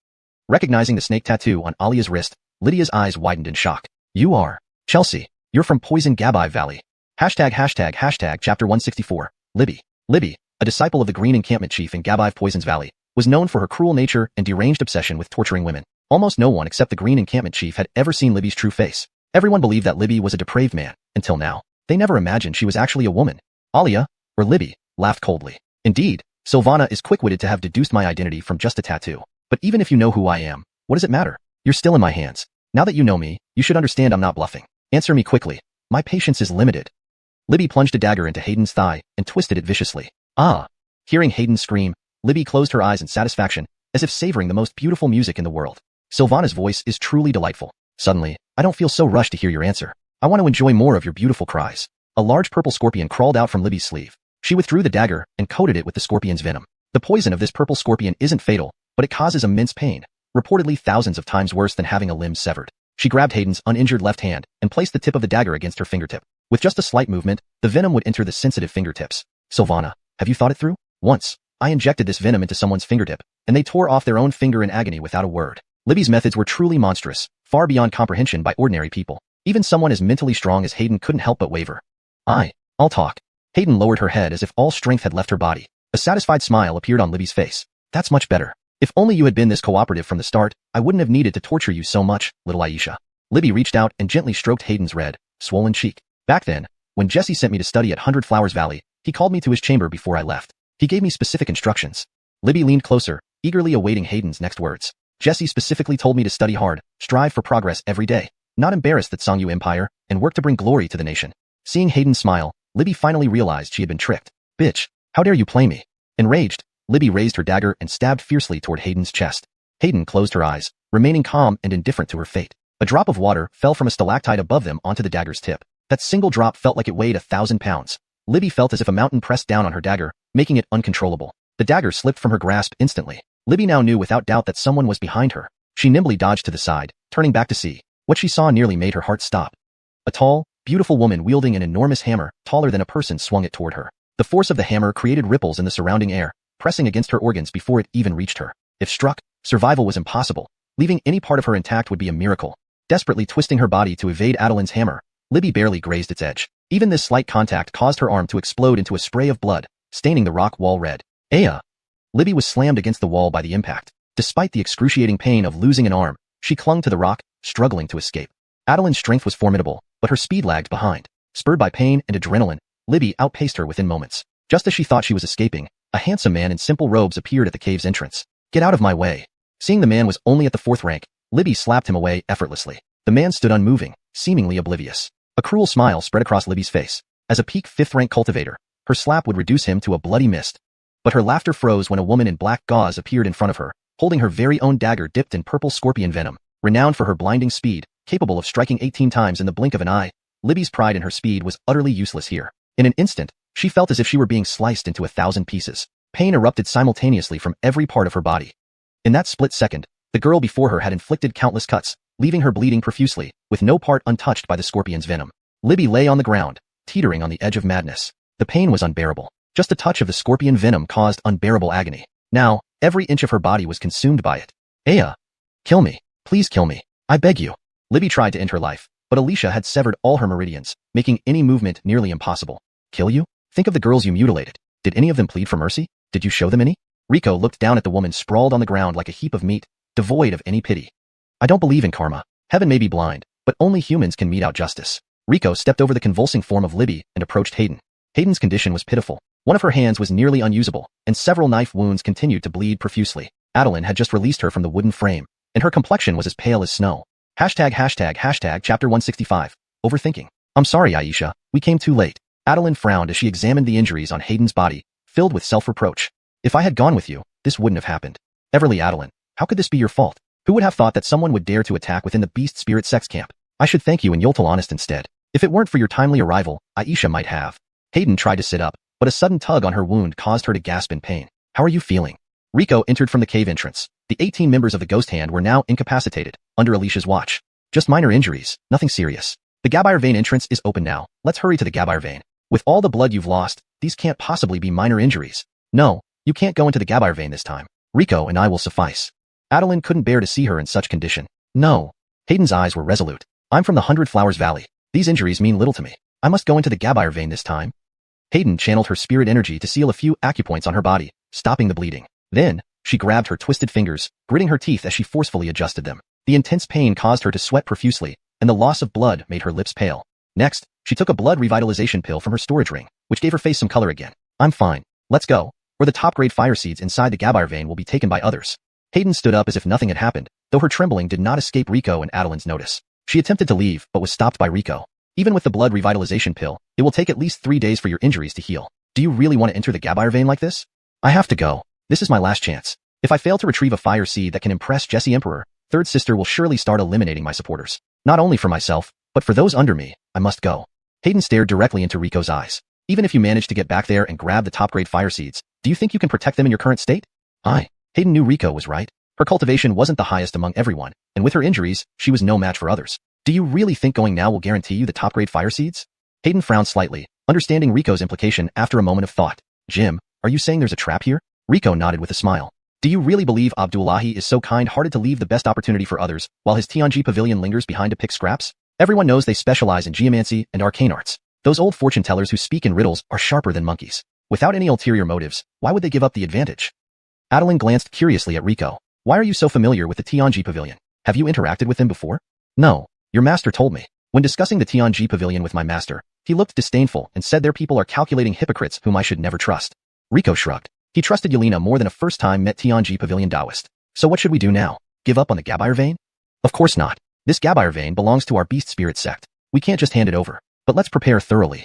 Recognizing the snake tattoo on Alia's wrist, Lydia's eyes widened in shock. You are Chelsea. You're from Poison Gabai Valley. Hashtag chapter 164. Libby. Libby, a disciple of the Green Encampment Chief in Gabai Poison's Valley, was known for her cruel nature and deranged obsession with torturing women. Almost no one except the Green Encampment Chief had ever seen Libby's true face. Everyone believed that Libby was a depraved man, until now. They never imagined she was actually a woman. Alia, or Libby, laughed coldly. Indeed, Sylvana is quick-witted to have deduced my identity from just a tattoo. But even if you know who I am, what does it matter? You're still in my hands. Now that you know me, you should understand I'm not bluffing. Answer me quickly. My patience is limited. Libby plunged a dagger into Hayden's thigh and twisted it viciously. Ah! Hearing Hayden scream, Libby closed her eyes in satisfaction, as if savoring the most beautiful music in the world. Sylvana's voice is truly delightful. Suddenly, I don't feel so rushed to hear your answer. I want to enjoy more of your beautiful cries. A large purple scorpion crawled out from Libby's sleeve. She withdrew the dagger and coated it with the scorpion's venom. The poison of this purple scorpion isn't fatal, but it causes immense pain, reportedly thousands of times worse than having a limb severed. She grabbed Hayden's uninjured left hand and placed the tip of the dagger against her fingertip. With just a slight movement, the venom would enter the sensitive fingertips. Sylvana, have you thought it through? Once, I injected this venom into someone's fingertip, and they tore off their own finger in agony without a word. Libby's methods were truly monstrous, far beyond comprehension by ordinary people. Even someone as mentally strong as Hayden couldn't help but waver. I'll talk. Hayden lowered her head as if all strength had left her body. A satisfied smile appeared on Libby's face. That's much better. If only you had been this cooperative from the start, I wouldn't have needed to torture you so much, little Aisha. Libby reached out and gently stroked Hayden's red, swollen cheek. Back then, when Jesse sent me to study at 100 Flowers Valley, he called me to his chamber before I left. He gave me specific instructions. Libby leaned closer, eagerly awaiting Hayden's next words. Jesse specifically told me to study hard, strive for progress every day, not embarrass the Songyu Empire, and work to bring glory to the nation. Seeing Hayden smile, Libby finally realized she had been tricked. Bitch, how dare you play me? Enraged, Libby raised her dagger and stabbed fiercely toward Hayden's chest. Hayden closed her eyes, remaining calm and indifferent to her fate. A drop of water fell from a stalactite above them onto the dagger's tip. That single drop felt like it weighed 1,000 pounds. Libby felt as if a mountain pressed down on her dagger, making it uncontrollable. The dagger slipped from her grasp instantly. Libby now knew without doubt that someone was behind her. She nimbly dodged to the side, turning back to see. What she saw nearly made her heart stop. A tall, beautiful woman wielding an enormous hammer, taller than a person, swung it toward her. The force of the hammer created ripples in the surrounding air, pressing against her organs before it even reached her. If struck, survival was impossible. Leaving any part of her intact would be a miracle. Desperately twisting her body to evade Adeline's hammer, Libby barely grazed its edge. Even this slight contact caused her arm to explode into a spray of blood, staining the rock wall red. Aya! Libby was slammed against the wall by the impact. Despite the excruciating pain of losing an arm, she clung to the rock, struggling to escape. Adeline's strength was formidable, but her speed lagged behind. Spurred by pain and adrenaline, Libby outpaced her within moments. Just as she thought she was escaping, a handsome man in simple robes appeared at the cave's entrance. Get out of my way. Seeing the man was only at the 4th rank, Libby slapped him away effortlessly. The man stood unmoving, seemingly oblivious. A cruel smile spread across Libby's face. As a peak 5th rank cultivator, her slap would reduce him to a bloody mist. But her laughter froze when a woman in black gauze appeared in front of her, holding her very own dagger dipped in purple scorpion venom. Renowned for her blinding speed, capable of striking 18 times in the blink of an eye, Libby's pride in her speed was utterly useless here. In an instant, she felt as if she were being sliced into 1,000 pieces. Pain erupted simultaneously from every part of her body. In that split second, the girl before her had inflicted countless cuts, leaving her bleeding profusely, with no part untouched by the scorpion's venom. Libby lay on the ground, teetering on the edge of madness. The pain was unbearable. Just a touch of the scorpion venom caused unbearable agony. Now, every inch of her body was consumed by it. Aya! Kill me. Please kill me. I beg you. Libby tried to end her life, but Alicia had severed all her meridians, making any movement nearly impossible. Kill you? Think of the girls you mutilated. Did any of them plead for mercy? Did you show them any? Rico looked down at the woman sprawled on the ground like a heap of meat, devoid of any pity. I don't believe in karma. Heaven may be blind, but only humans can mete out justice. Rico stepped over the convulsing form of Libby and approached Hayden. Hayden's condition was pitiful. One of her hands was nearly unusable, and several knife wounds continued to bleed profusely. Adeline had just released her from the wooden frame, and her complexion was as pale as snow. Chapter 165. Overthinking. I'm sorry, Aisha. We came too late. Adeline frowned as she examined the injuries on Hayden's body, filled with self-reproach. If I had gone with you, this wouldn't have happened. Everly Adeline, how could this be your fault? Who would have thought that someone would dare to attack within the Beast Spirit Sect camp? I should thank you and Yoltal Honest instead. If it weren't for your timely arrival, Aisha might have. Hayden tried to sit up, but a sudden tug on her wound caused her to gasp in pain. How are you feeling? Rico entered from the cave entrance. The 18 members of the Ghost Hand were now incapacitated, under Alicia's watch. Just minor injuries, nothing serious. The Gabire Vein entrance is open now. Let's hurry to the Gabire Vein. With all the blood you've lost, these can't possibly be minor injuries. No, you can't go into the Gabire Vein this time. Rico and I will suffice. Adeline couldn't bear to see her in such condition. No. Hayden's eyes were resolute. I'm from the 100 Flowers Valley. These injuries mean little to me. I must go into the Gabire Vein this time. Hayden channeled her spirit energy to seal a few acupoints on her body, stopping the bleeding. Then, she grabbed her twisted fingers, gritting her teeth as she forcefully adjusted them. The intense pain caused her to sweat profusely, and the loss of blood made her lips pale. Next, she took a blood revitalization pill from her storage ring, which gave her face some color again. I'm fine. Let's go, or the top-grade fire seeds inside the Gabire Vein will be taken by others. Hayden stood up as if nothing had happened, though her trembling did not escape Rico and Adeline's notice. She attempted to leave, but was stopped by Rico. Even with the blood revitalization pill, it will take at least 3 days for your injuries to heal. Do you really want to enter the Gabire Vein like this? I have to go. This is my last chance. If I fail to retrieve a fire seed that can impress Jesse Emperor, Third Sister will surely start eliminating my supporters. Not only for myself, but for those under me, I must go. Hayden stared directly into Rico's eyes. Even if you manage to get back there and grab the top-grade fire seeds, do you think you can protect them in your current state? Hayden knew Rico was right. Her cultivation wasn't the highest among everyone, and with her injuries, she was no match for others. Do you really think going now will guarantee you the top-grade fire seeds? Hayden frowned slightly, understanding Rico's implication after a moment of thought. Jim, are you saying there's a trap here? Rico nodded with a smile. Do you really believe Abdullahi is so kind-hearted to leave the best opportunity for others, while his Tianji pavilion lingers behind to pick scraps? Everyone knows they specialize in geomancy and arcane arts. Those old fortune-tellers who speak in riddles are sharper than monkeys. Without any ulterior motives, why would they give up the advantage? Adeline glanced curiously at Rico. Why are you so familiar with the Tianji pavilion? Have you interacted with them before? No, your master told me. When discussing the Tianji pavilion with my master, he looked disdainful and said their people are calculating hypocrites whom I should never trust. Rico shrugged. He trusted Yelena more than a first-time met Tianji pavilion Taoist. So what should we do now? Give up on the Gabire vein? Of course not. This Gabire vein belongs to our Beast Spirit Sect. We can't just hand it over. But let's prepare thoroughly.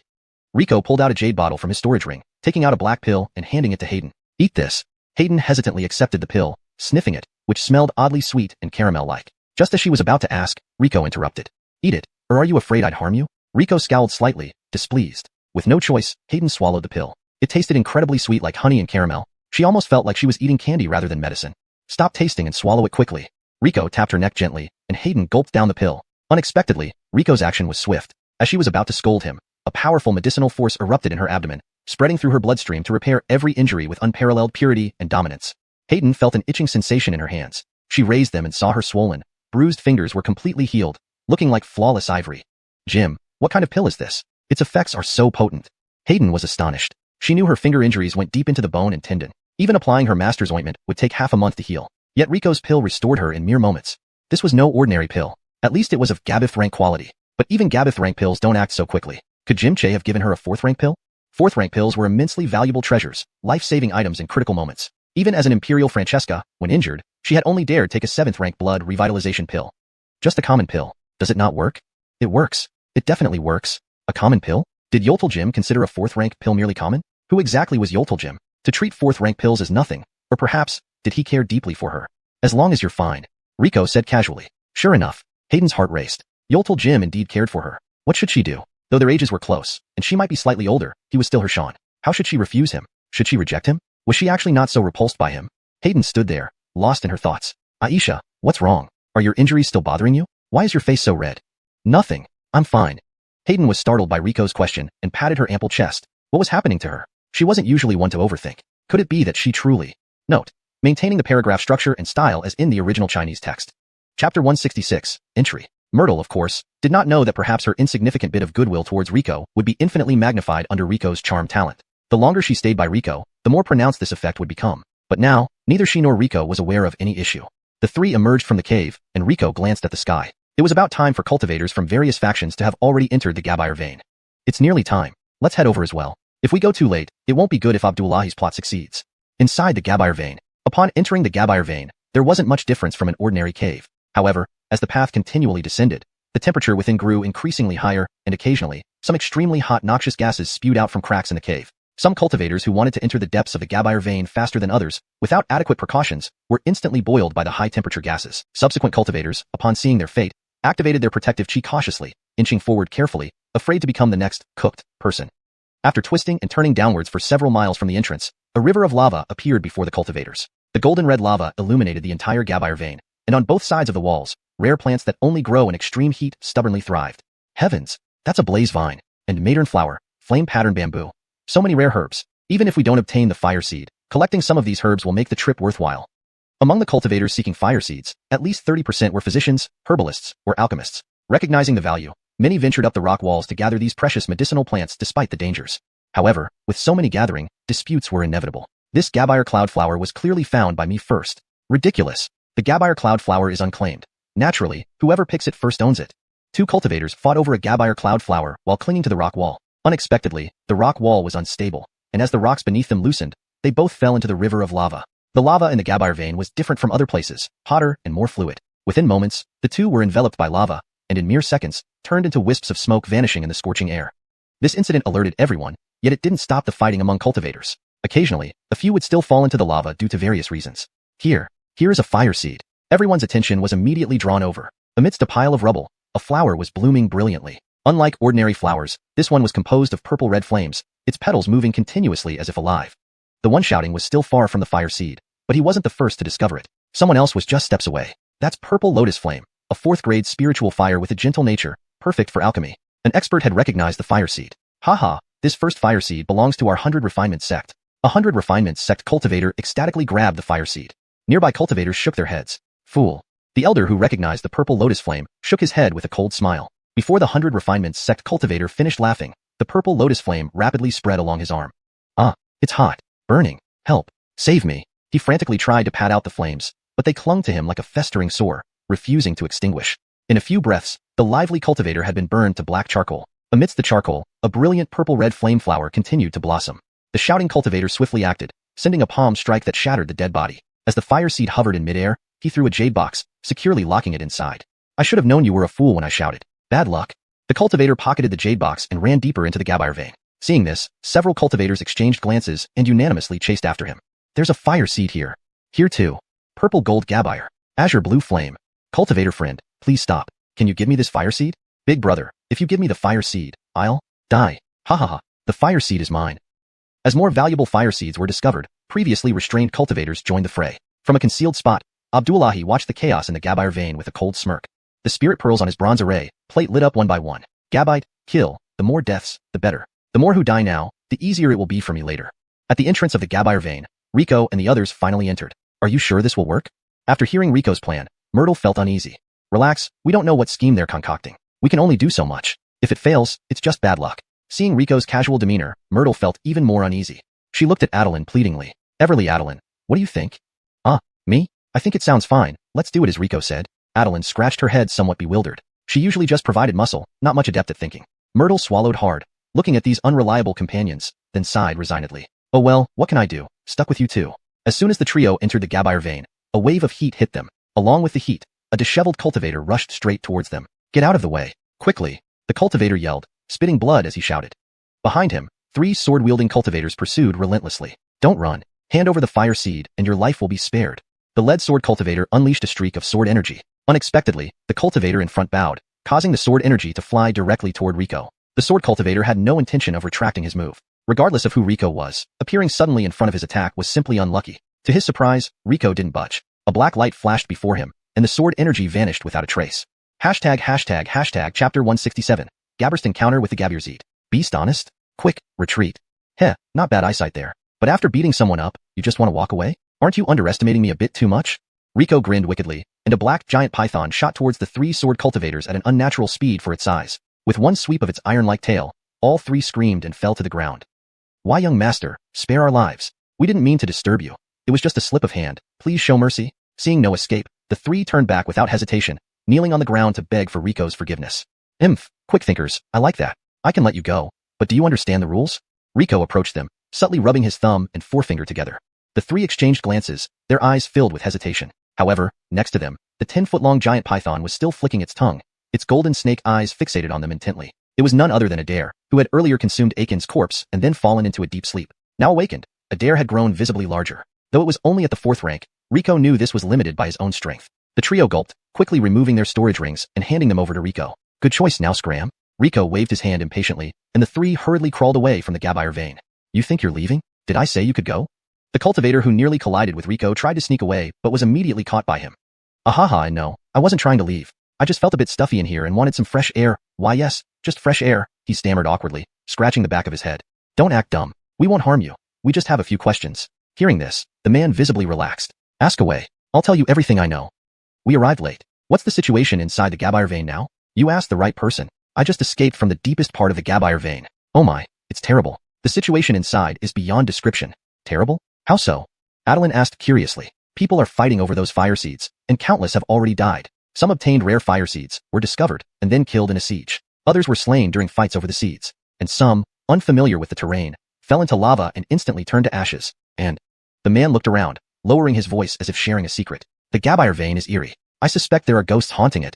Rico pulled out a jade bottle from his storage ring, taking out a black pill and handing it to Hayden. Eat this. Hayden hesitantly accepted the pill, sniffing it, which smelled oddly sweet and caramel-like. Just as she was about to ask, Rico interrupted. Eat it, or are you afraid I'd harm you? Rico scowled slightly, displeased. With no choice, Hayden swallowed the pill. It tasted incredibly sweet like honey and caramel. She almost felt like she was eating candy rather than medicine. Stop tasting and swallow it quickly. Rico tapped her neck gently, and Hayden gulped down the pill. Unexpectedly, Rico's action was swift. As she was about to scold him, a powerful medicinal force erupted in her abdomen, spreading through her bloodstream to repair every injury with unparalleled purity and dominance. Hayden felt an itching sensation in her hands. She raised them and saw her swollen, bruised fingers were completely healed, looking like flawless ivory. Jim, what kind of pill is this? Its effects are so potent. Hayden was astonished. She knew her finger injuries went deep into the bone and tendon. Even applying her master's ointment would take half a month to heal. Yet Rico's pill restored her in mere moments. This was no ordinary pill. At least it was of Gabith rank quality. But even Gabith rank pills don't act so quickly. Could Jim Che have given her a 4th rank pill? 4th rank pills were immensely valuable treasures, life-saving items in critical moments. Even as an Imperial Francesca, when injured, she had only dared take a 7th rank blood revitalization pill. Just a common pill. Does it not work? It works. It definitely works. A common pill? Did Yoltal Jim consider a 4th rank pill merely common? Who exactly was Yoltal Jim? To treat 4th rank pills as nothing, or perhaps, did he care deeply for her? As long as you're fine, Rico said casually. Sure enough, Hayden's heart raced. Yoltal Jim indeed cared for her. What should she do? Though their ages were close, and she might be slightly older, he was still her Sean. How should she refuse him? Should she reject him? Was she actually not so repulsed by him? Hayden stood there, lost in her thoughts. Aisha, what's wrong? Are your injuries still bothering you? Why is your face so red? Nothing. I'm fine. Hayden was startled by Rico's question and patted her ample chest. What was happening to her? She wasn't usually one to overthink. Could it be that she truly... Note. Maintaining the paragraph structure and style as in the original Chinese text. Chapter 166, Entry. Myrtle, of course, did not know that perhaps her insignificant bit of goodwill towards Rico would be infinitely magnified under Rico's charm talent. The longer she stayed by Rico, the more pronounced this effect would become. But now, neither she nor Rico was aware of any issue. The three emerged from the cave, and Rico glanced at the sky. It was about time for cultivators from various factions to have already entered the Gabire vein. It's nearly time. Let's head over as well. If we go too late, it won't be good if Abdullahi's plot succeeds. Inside the Gabire vein. Upon entering the Gabire vein, there wasn't much difference from an ordinary cave. However, as the path continually descended, the temperature within grew increasingly higher, and occasionally, some extremely hot noxious gases spewed out from cracks in the cave. Some cultivators who wanted to enter the depths of the Gabire vein faster than others, without adequate precautions, were instantly boiled by the high-temperature gases. Subsequent cultivators, upon seeing their fate, activated their protective chi cautiously, inching forward carefully, afraid to become the next cooked person. After twisting and turning downwards for several miles from the entrance, a river of lava appeared before the cultivators. The golden-red lava illuminated the entire Gabire vein, and on both sides of the walls, rare plants that only grow in extreme heat stubbornly thrived. Heavens, that's a blaze vine, and maiden flower, flame-patterned bamboo. So many rare herbs. Even if we don't obtain the fire seed, collecting some of these herbs will make the trip worthwhile. Among the cultivators seeking fire seeds, at least 30% were physicians, herbalists, or alchemists. Recognizing the value, many ventured up the rock walls to gather these precious medicinal plants despite the dangers. However, with so many gathering, disputes were inevitable. This Gabire cloudflower was clearly found by me first. Ridiculous. The Gabire cloudflower is unclaimed. Naturally, whoever picks it first owns it. Two cultivators fought over a Gabire cloudflower while clinging to the rock wall. Unexpectedly, the rock wall was unstable, and as the rocks beneath them loosened, they both fell into the river of lava. The lava in the Gabire vein was different from other places, hotter and more fluid. Within moments, the two were enveloped by lava, and in mere seconds, turned into wisps of smoke vanishing in the scorching air. This incident alerted everyone, yet it didn't stop the fighting among cultivators. Occasionally, a few would still fall into the lava due to various reasons. Here is a fire seed. Everyone's attention was immediately drawn over. Amidst a pile of rubble, a flower was blooming brilliantly. Unlike ordinary flowers, this one was composed of purple-red flames, its petals moving continuously as if alive. The one shouting was still far from the fire seed, but he wasn't the first to discover it. Someone else was just steps away. That's purple lotus flame, a 4th-grade spiritual fire with a gentle nature, perfect for alchemy. An expert had recognized the fire seed. Haha, this first fire seed belongs to our 100 Refinement Sect. A 100 Refinement Sect cultivator ecstatically grabbed the fire seed. Nearby cultivators shook their heads. Fool. The elder who recognized the purple lotus flame shook his head with a cold smile. Before the 100 Refinement Sect cultivator finished laughing, the purple lotus flame rapidly spread along his arm. Ah, it's hot. Burning. Help. Save me. He frantically tried to pat out the flames, but they clung to him like a festering sore, refusing to extinguish. In a few breaths, the lively cultivator had been burned to black charcoal. Amidst the charcoal, a brilliant purple-red flame flower continued to blossom. The shouting cultivator swiftly acted, sending a palm strike that shattered the dead body. As the fire seed hovered in midair, he threw a jade box, securely locking it inside. I should have known you were a fool when I shouted. Bad luck. The cultivator pocketed the jade box and ran deeper into the Gabbire vein. Seeing this, several cultivators exchanged glances and unanimously chased after him. There's a fire seed here. Here too. Purple gold Gabbire. Azure blue flame. Cultivator friend, please stop. Can you give me this fire seed? Big brother, if you give me the fire seed, I'll die. Ha ha ha. The fire seed is mine. As more valuable fire seeds were discovered, previously restrained cultivators joined the fray. From a concealed spot, Abdullahi watched the chaos in the Gabbire vein with a cold smirk. The spirit pearls on his bronze array plate lit up one by one. Gabbite, kill. The more deaths, the better. The more who die now, the easier it will be for me later. At the entrance of the Gabbire vein, Rico and the others finally entered. Are you sure this will work? After hearing Rico's plan, Myrtle felt uneasy. Relax, we don't know what scheme they're concocting. We can only do so much. If it fails, it's just bad luck. Seeing Rico's casual demeanor, Myrtle felt even more uneasy. She looked at Adeline pleadingly. Everly Adeline, what do you think? Me? I think it sounds fine. Let's do it as Rico said. Adeline scratched her head somewhat bewildered. She usually just provided muscle, not much adept at thinking. Myrtle swallowed hard, looking at these unreliable companions, then sighed resignedly. Oh well, what can I do? Stuck with you too. As soon as the trio entered the Gabbire vein, a wave of heat hit them. Along with the heat, a disheveled cultivator rushed straight towards them. Get out of the way. Quickly. The cultivator yelled, spitting blood as he shouted. Behind him, 3 sword-wielding cultivators pursued relentlessly. Don't run. Hand over the fire seed and your life will be spared. The lead sword cultivator unleashed a streak of sword energy. Unexpectedly, the cultivator in front bowed, causing the sword energy to fly directly toward Rico. The sword cultivator had no intention of retracting his move. Regardless of who Rico was, appearing suddenly in front of his attack was simply unlucky. To his surprise, Rico didn't budge. A black light flashed before him, and the sword energy vanished without a trace. Hashtag chapter 167. Gabberst encounter with the Gabbirzid. Beast honest? Quick, retreat. Heh, not bad eyesight there. But after beating someone up, you just want to walk away? Aren't you underestimating me a bit too much? Rico grinned wickedly, and a black giant python shot towards the 3 sword cultivators at an unnatural speed for its size. With one sweep of its iron-like tail, all 3 screamed and fell to the ground. Why, young master, spare our lives. We didn't mean to disturb you. It was just a slip of hand. Please show mercy. Seeing no escape, the 3 turned back without hesitation, kneeling on the ground to beg for Rico's forgiveness. Quick thinkers, I like that. I can let you go, but do you understand the rules? Rico approached them, subtly rubbing his thumb and forefinger together. The 3 exchanged glances, their eyes filled with hesitation. However, next to them, the 10-foot-long giant python was still flicking its tongue, its golden snake eyes fixated on them intently. It was none other than Adair, who had earlier consumed Akin's corpse and then fallen into a deep sleep. Now awakened, Adair had grown visibly larger. Though it was only at the 4th rank, Rico knew this was limited by his own strength. The trio gulped, quickly removing their storage rings and handing them over to Rico. Good choice now, Scram. Rico waved his hand impatiently, and the 3 hurriedly crawled away from the Gabbire vein. You think you're leaving? Did I say you could go? The cultivator who nearly collided with Rico tried to sneak away, but was immediately caught by him. Ahaha, no, I wasn't trying to leave. I just felt a bit stuffy in here and wanted some fresh air. Why yes, just fresh air, he stammered awkwardly, scratching the back of his head. Don't act dumb. We won't harm you. We just have a few questions. Hearing this, the man visibly relaxed. Ask away. I'll tell you everything I know. We arrived late. What's the situation inside the Gabbire vein now? You asked the right person. I just escaped from the deepest part of the Gabbire vein. Oh my, it's terrible. The situation inside is beyond description. Terrible? How so? Adeline asked curiously. People are fighting over those fire seeds, and countless have already died. Some obtained rare fire seeds, were discovered, and then killed in a siege. Others were slain during fights over the seeds. And some, unfamiliar with the terrain, fell into lava and instantly turned to ashes. And the man looked around, lowering his voice as if sharing a secret. The Gabbire vein is eerie. I suspect there are ghosts haunting it.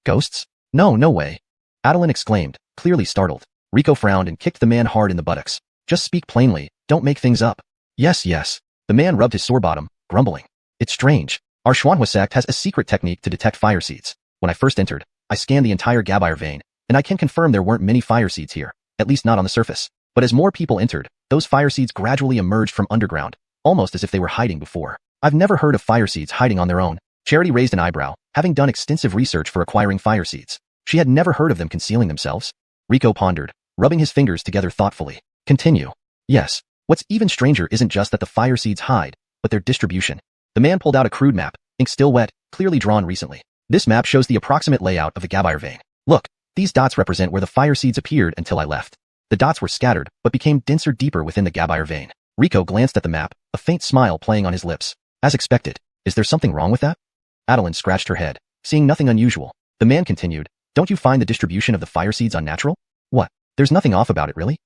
Ghosts? No way. Adeline exclaimed, clearly startled. Rico frowned and kicked the man hard in the buttocks. Just speak plainly, don't make things up. Yes. The man rubbed his sore bottom, grumbling. It's strange. Our xuanhuan sect has a secret technique to detect fire seeds. When I first entered, I scanned the entire Gabbire vein, and I can confirm there weren't many fire seeds here, at least not on the surface. But as more people entered, those fire seeds gradually emerged from underground, almost as if they were hiding before. I've never heard of fire seeds hiding on their own. Charity raised an eyebrow, having done extensive research for acquiring fire seeds. She had never heard of them concealing themselves. Rico pondered, rubbing his fingers together thoughtfully. Continue. Yes. What's even stranger isn't just that the fire seeds hide, but their distribution. The man pulled out a crude map, ink still wet, clearly drawn recently. This map shows the approximate layout of the Gabbire vein. Look, these dots represent where the fire seeds appeared until I left. The dots were scattered, but became denser deeper within the Gabbire vein. Rico glanced at the map, a faint smile playing on his lips. As expected. Is there something wrong with that? Adeline scratched her head, seeing nothing unusual. The man continued, don't you find the distribution of the fire seeds unnatural? What? There's nothing off about it, really?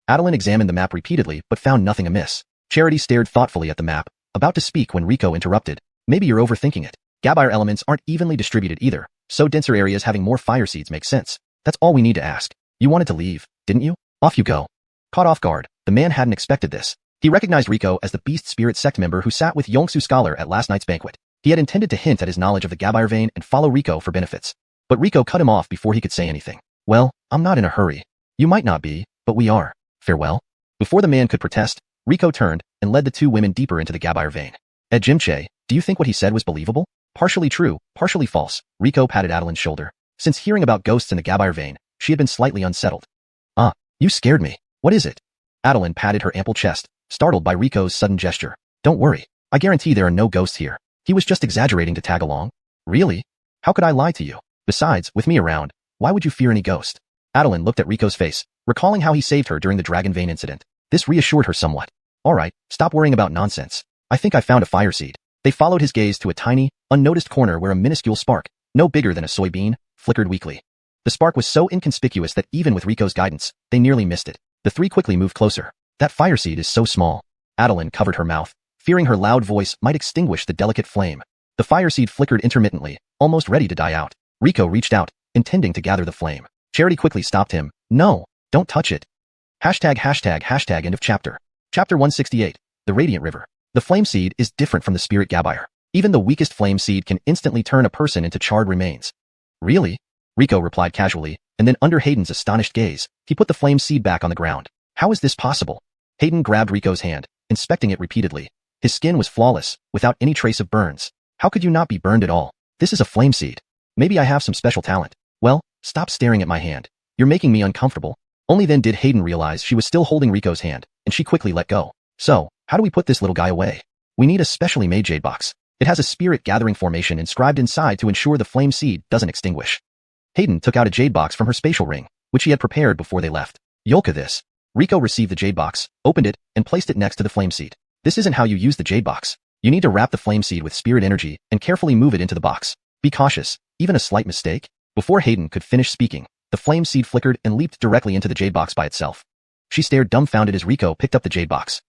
Adeline examined the map repeatedly, but found nothing amiss. Charity stared thoughtfully at the map, about to speak when Rico interrupted. Maybe you're overthinking it. Gabire elements aren't evenly distributed either, so denser areas having more fire seeds make sense. That's all we need to ask. You wanted to leave, didn't you? Off you go. Caught off guard, the man hadn't expected this. He recognized Rico as the Beast Spirit Sect member who sat with Xianxia scholar at last night's banquet. He had intended to hint at his knowledge of the Gabire vein and follow Rico for benefits. But Rico cut him off before he could say anything. Well, I'm not in a hurry. You might not be, but we are. Farewell. Before the man could protest, Rico turned and led the two women deeper into the Gabire vein. Ed Jimche, do you think what he said was believable? Partially true, partially false. Rico patted Adeline's shoulder. Since hearing about ghosts in the Gabire vein, she had been slightly unsettled. Ah, you scared me. What is it? Adeline patted her ample chest, startled by Rico's sudden gesture. Don't worry. I guarantee there are no ghosts here. He was just exaggerating to tag along. Really? How could I lie to you? Besides, with me around, why would you fear any ghost? Adeline looked at Rico's face, recalling how he saved her during the Dragon Vein incident. This reassured her somewhat. Alright, stop worrying about nonsense. I think I found a fire seed. They followed his gaze to a tiny, unnoticed corner where a minuscule spark, no bigger than a soybean, flickered weakly. The spark was so inconspicuous that even with Rico's guidance, they nearly missed it. The three quickly moved closer. That fire seed is so small. Adeline covered her mouth, fearing her loud voice might extinguish the delicate flame. The fire seed flickered intermittently, almost ready to die out. Rico reached out, intending to gather the flame. Charity quickly stopped him. No, don't touch it. ##### end of chapter. Chapter 168, The Radiant River. The flame seed is different from the spirit Gabire. Even the weakest flame seed can instantly turn a person into charred remains. Really? Rico replied casually, and then under Hayden's astonished gaze, he put the flame seed back on the ground. How is this possible? Hayden grabbed Rico's hand, inspecting it repeatedly. His skin was flawless, without any trace of burns. How could you not be burned at all? This is a flame seed. Maybe I have some special talent. Well, stop staring at my hand. You're making me uncomfortable. Only then did Hayden realize she was still holding Rico's hand, and she quickly let go. So, how do we put this little guy away? We need a specially made jade box. It has a spirit gathering formation inscribed inside to ensure the flame seed doesn't extinguish. Hayden took out a jade box from her spatial ring, which he had prepared before they left. Yolka this. Rico received the jade box, opened it, and placed it next to the flame seed. This isn't how you use the jade box. You need to wrap the flame seed with spirit energy and carefully move it into the box. Be cautious, even a slight mistake. Before Hayden could finish speaking, the flame seed flickered and leaped directly into the jade box by itself. She stared dumbfounded as Rico picked up the jade box.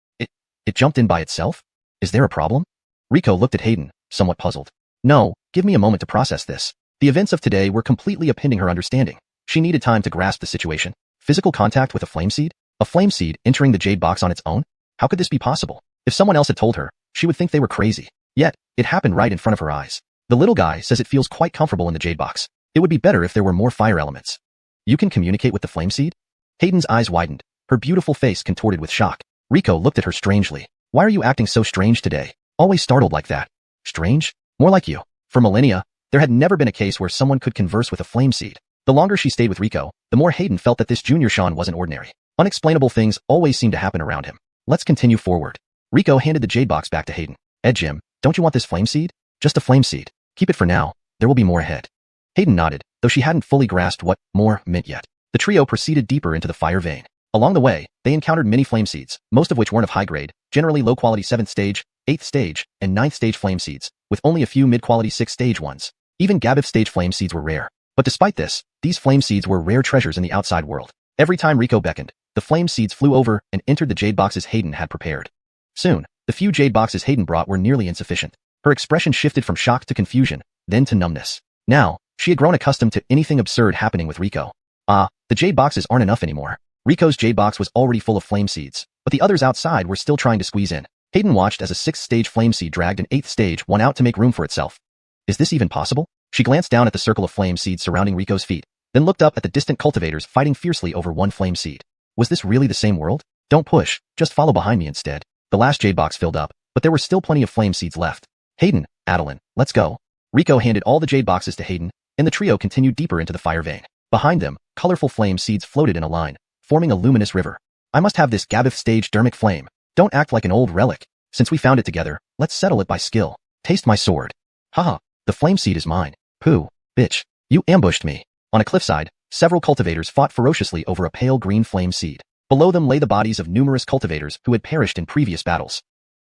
It jumped in by itself? Is there a problem? Rico looked at Hayden, somewhat puzzled. No, give me a moment to process this. The events of today were completely upending her understanding. She needed time to grasp the situation. Physical contact with a flame seed? A flame seed entering the jade box on its own? How could this be possible? If someone else had told her, she would think they were crazy. Yet, it happened right in front of her eyes. The little guy says it feels quite comfortable in the jade box. It would be better if there were more fire elements. You can communicate with the flame seed? Hayden's eyes widened, her beautiful face contorted with shock. Rico looked at her strangely. Why are you acting so strange today? Always startled like that. Strange? More like you. For millennia, there had never been a case where someone could converse with a flame seed. The longer she stayed with Rico, the more Hayden felt that this junior Xian wasn't ordinary. Unexplainable things always seemed to happen around him. Let's continue forward. Rico handed the jade box back to Hayden. Ed Jim, don't you want this flame seed? Just a flame seed. Keep it for now. There will be more ahead. Hayden nodded, though she hadn't fully grasped what more meant yet. The trio proceeded deeper into the fire vein. Along the way, they encountered many flame seeds, most of which weren't of high grade, generally low-quality 7th stage, 8th stage, and 9th stage flame seeds, with only a few mid-quality 6th stage ones. Even Gabif stage flame seeds were rare. But despite this, these flame seeds were rare treasures in the outside world. Every time Rico beckoned, the flame seeds flew over and entered the jade boxes Hayden had prepared. Soon, the few jade boxes Hayden brought were nearly insufficient. Her expression shifted from shock to confusion, then to numbness. Now, she had grown accustomed to anything absurd happening with Rico. The jade boxes aren't enough anymore. Rico's jade box was already full of flame seeds, but the others outside were still trying to squeeze in. Hayden watched as a 6th stage flame seed dragged an 8th stage one out to make room for itself. Is this even possible? She glanced down at the circle of flame seeds surrounding Rico's feet, then looked up at the distant cultivators fighting fiercely over one flame seed. Was this really the same world? Don't push, just follow behind me instead. The last jade box filled up, but there were still plenty of flame seeds left. Hayden, Adeline, let's go. Rico handed all the jade boxes to Hayden, and the trio continued deeper into the fire vein. Behind them, colorful flame seeds floated in a line, forming a luminous river. I must have this Gabif stage dermic flame. Don't act like an old relic. Since we found it together, let's settle it by skill. Taste my sword. Haha, the flame seed is mine. Pooh, bitch. You ambushed me. On a cliffside, several cultivators fought ferociously over a pale green flame seed. Below them lay the bodies of numerous cultivators who had perished in previous battles.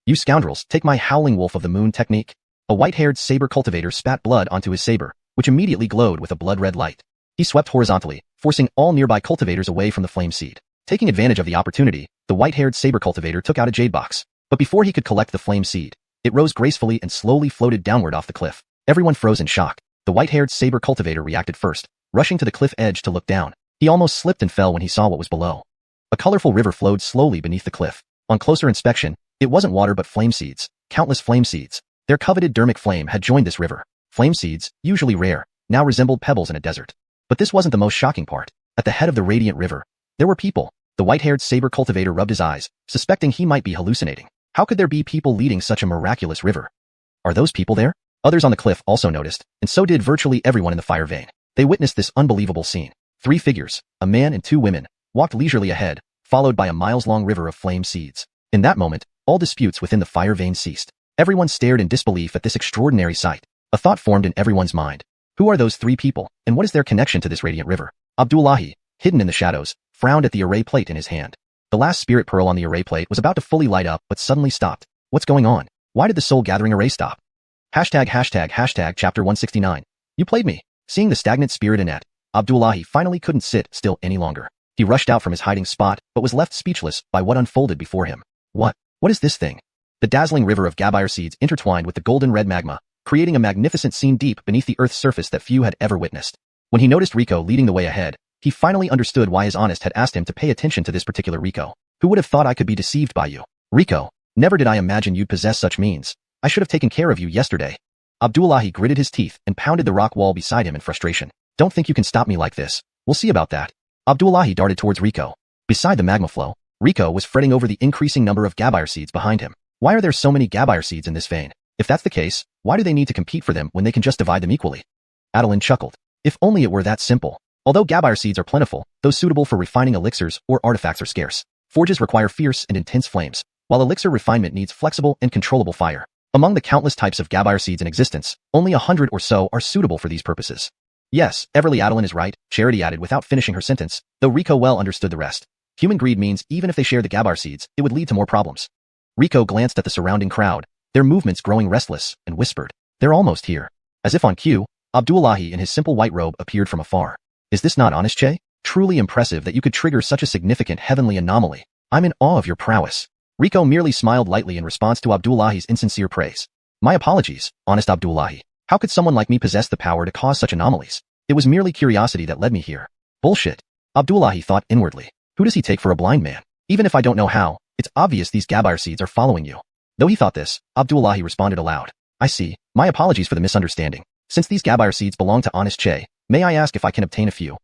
You scoundrels, take my howling wolf of the moon technique. A white-haired saber cultivator spat blood onto his saber, which immediately glowed with a blood-red light. He swept horizontally, forcing all nearby cultivators away from the flame seed. Taking advantage of the opportunity, the white-haired saber cultivator took out a jade box. But before he could collect the flame seed, it rose gracefully and slowly floated downward off the cliff. Everyone froze in shock. The white-haired saber cultivator reacted first, rushing to the cliff edge to look down. He almost slipped and fell when he saw what was below. A colorful river flowed slowly beneath the cliff. On closer inspection, it wasn't water but flame seeds, countless flame seeds. Their coveted dermic flame had joined this river. Flame seeds, usually rare, now resembled pebbles in a desert. But this wasn't the most shocking part. At the head of the radiant river, there were people. The white-haired saber cultivator rubbed his eyes, suspecting he might be hallucinating. How could there be people leading such a miraculous river? Are those people there? Others on the cliff also noticed, and so did virtually everyone in the fire vein. They witnessed this unbelievable scene. 3 figures, a man and 2 women, walked leisurely ahead, followed by a miles-long river of flame seeds. In that moment, all disputes within the fire vein ceased. Everyone stared in disbelief at this extraordinary sight. A thought formed in everyone's mind. Who are those 3 people, and what is their connection to this radiant river? Abdullahi, hidden in the shadows, frowned at the array plate in his hand. The last spirit pearl on the array plate was about to fully light up but suddenly stopped. What's going on? Why did the soul gathering array stop? Hashtag chapter 169. You played me. Seeing the stagnant spirit in it, Abdullahi finally couldn't sit still any longer. He rushed out from his hiding spot but was left speechless by what unfolded before him. What is this thing? The dazzling river of gabire seeds intertwined with the golden red magma, creating a magnificent scene deep beneath the earth's surface that few had ever witnessed. When he noticed Rico leading the way ahead, he finally understood why his honest had asked him to pay attention to this particular Rico. Who would have thought I could be deceived by you? Rico, never did I imagine you'd possess such means. I should have taken care of you yesterday. Abdullahi gritted his teeth and pounded the rock wall beside him in frustration. Don't think you can stop me like this. We'll see about that. Abdullahi darted towards Rico. Beside the magma flow, Rico was fretting over the increasing number of gabire seeds behind him. Why are there so many gabire seeds in this vein? If that's the case, why do they need to compete for them when they can just divide them equally? Adeline chuckled. If only it were that simple. Although gabire seeds are plentiful, those suitable for refining elixirs or artifacts are scarce. Forges require fierce and intense flames, while elixir refinement needs flexible and controllable fire. Among the countless types of gabire seeds in existence, only 100 or so are suitable for these purposes. Yes, Everly Adeline is right, Charity added without finishing her sentence, though Rico well understood the rest. Human greed means even if they share the gabire seeds, it would lead to more problems. Rico glanced at the surrounding crowd, their movements growing restless, and whispered, "They're almost here." As if on cue, Abdullahi in his simple white robe appeared from afar. Is this not honest, Che? Truly impressive that you could trigger such a significant heavenly anomaly. I'm in awe of your prowess. Rico merely smiled lightly in response to Abdullahi's insincere praise. My apologies, honest Abdullahi. How could someone like me possess the power to cause such anomalies? It was merely curiosity that led me here. Bullshit. Abdullahi thought inwardly. Who does he take for a blind man? Even if I don't know how, it's obvious these gabire seeds are following you. Though he thought this, Abdullahi responded aloud. I see. My apologies for the misunderstanding. Since these gabire seeds belong to honest Che, may I ask if I can obtain a few?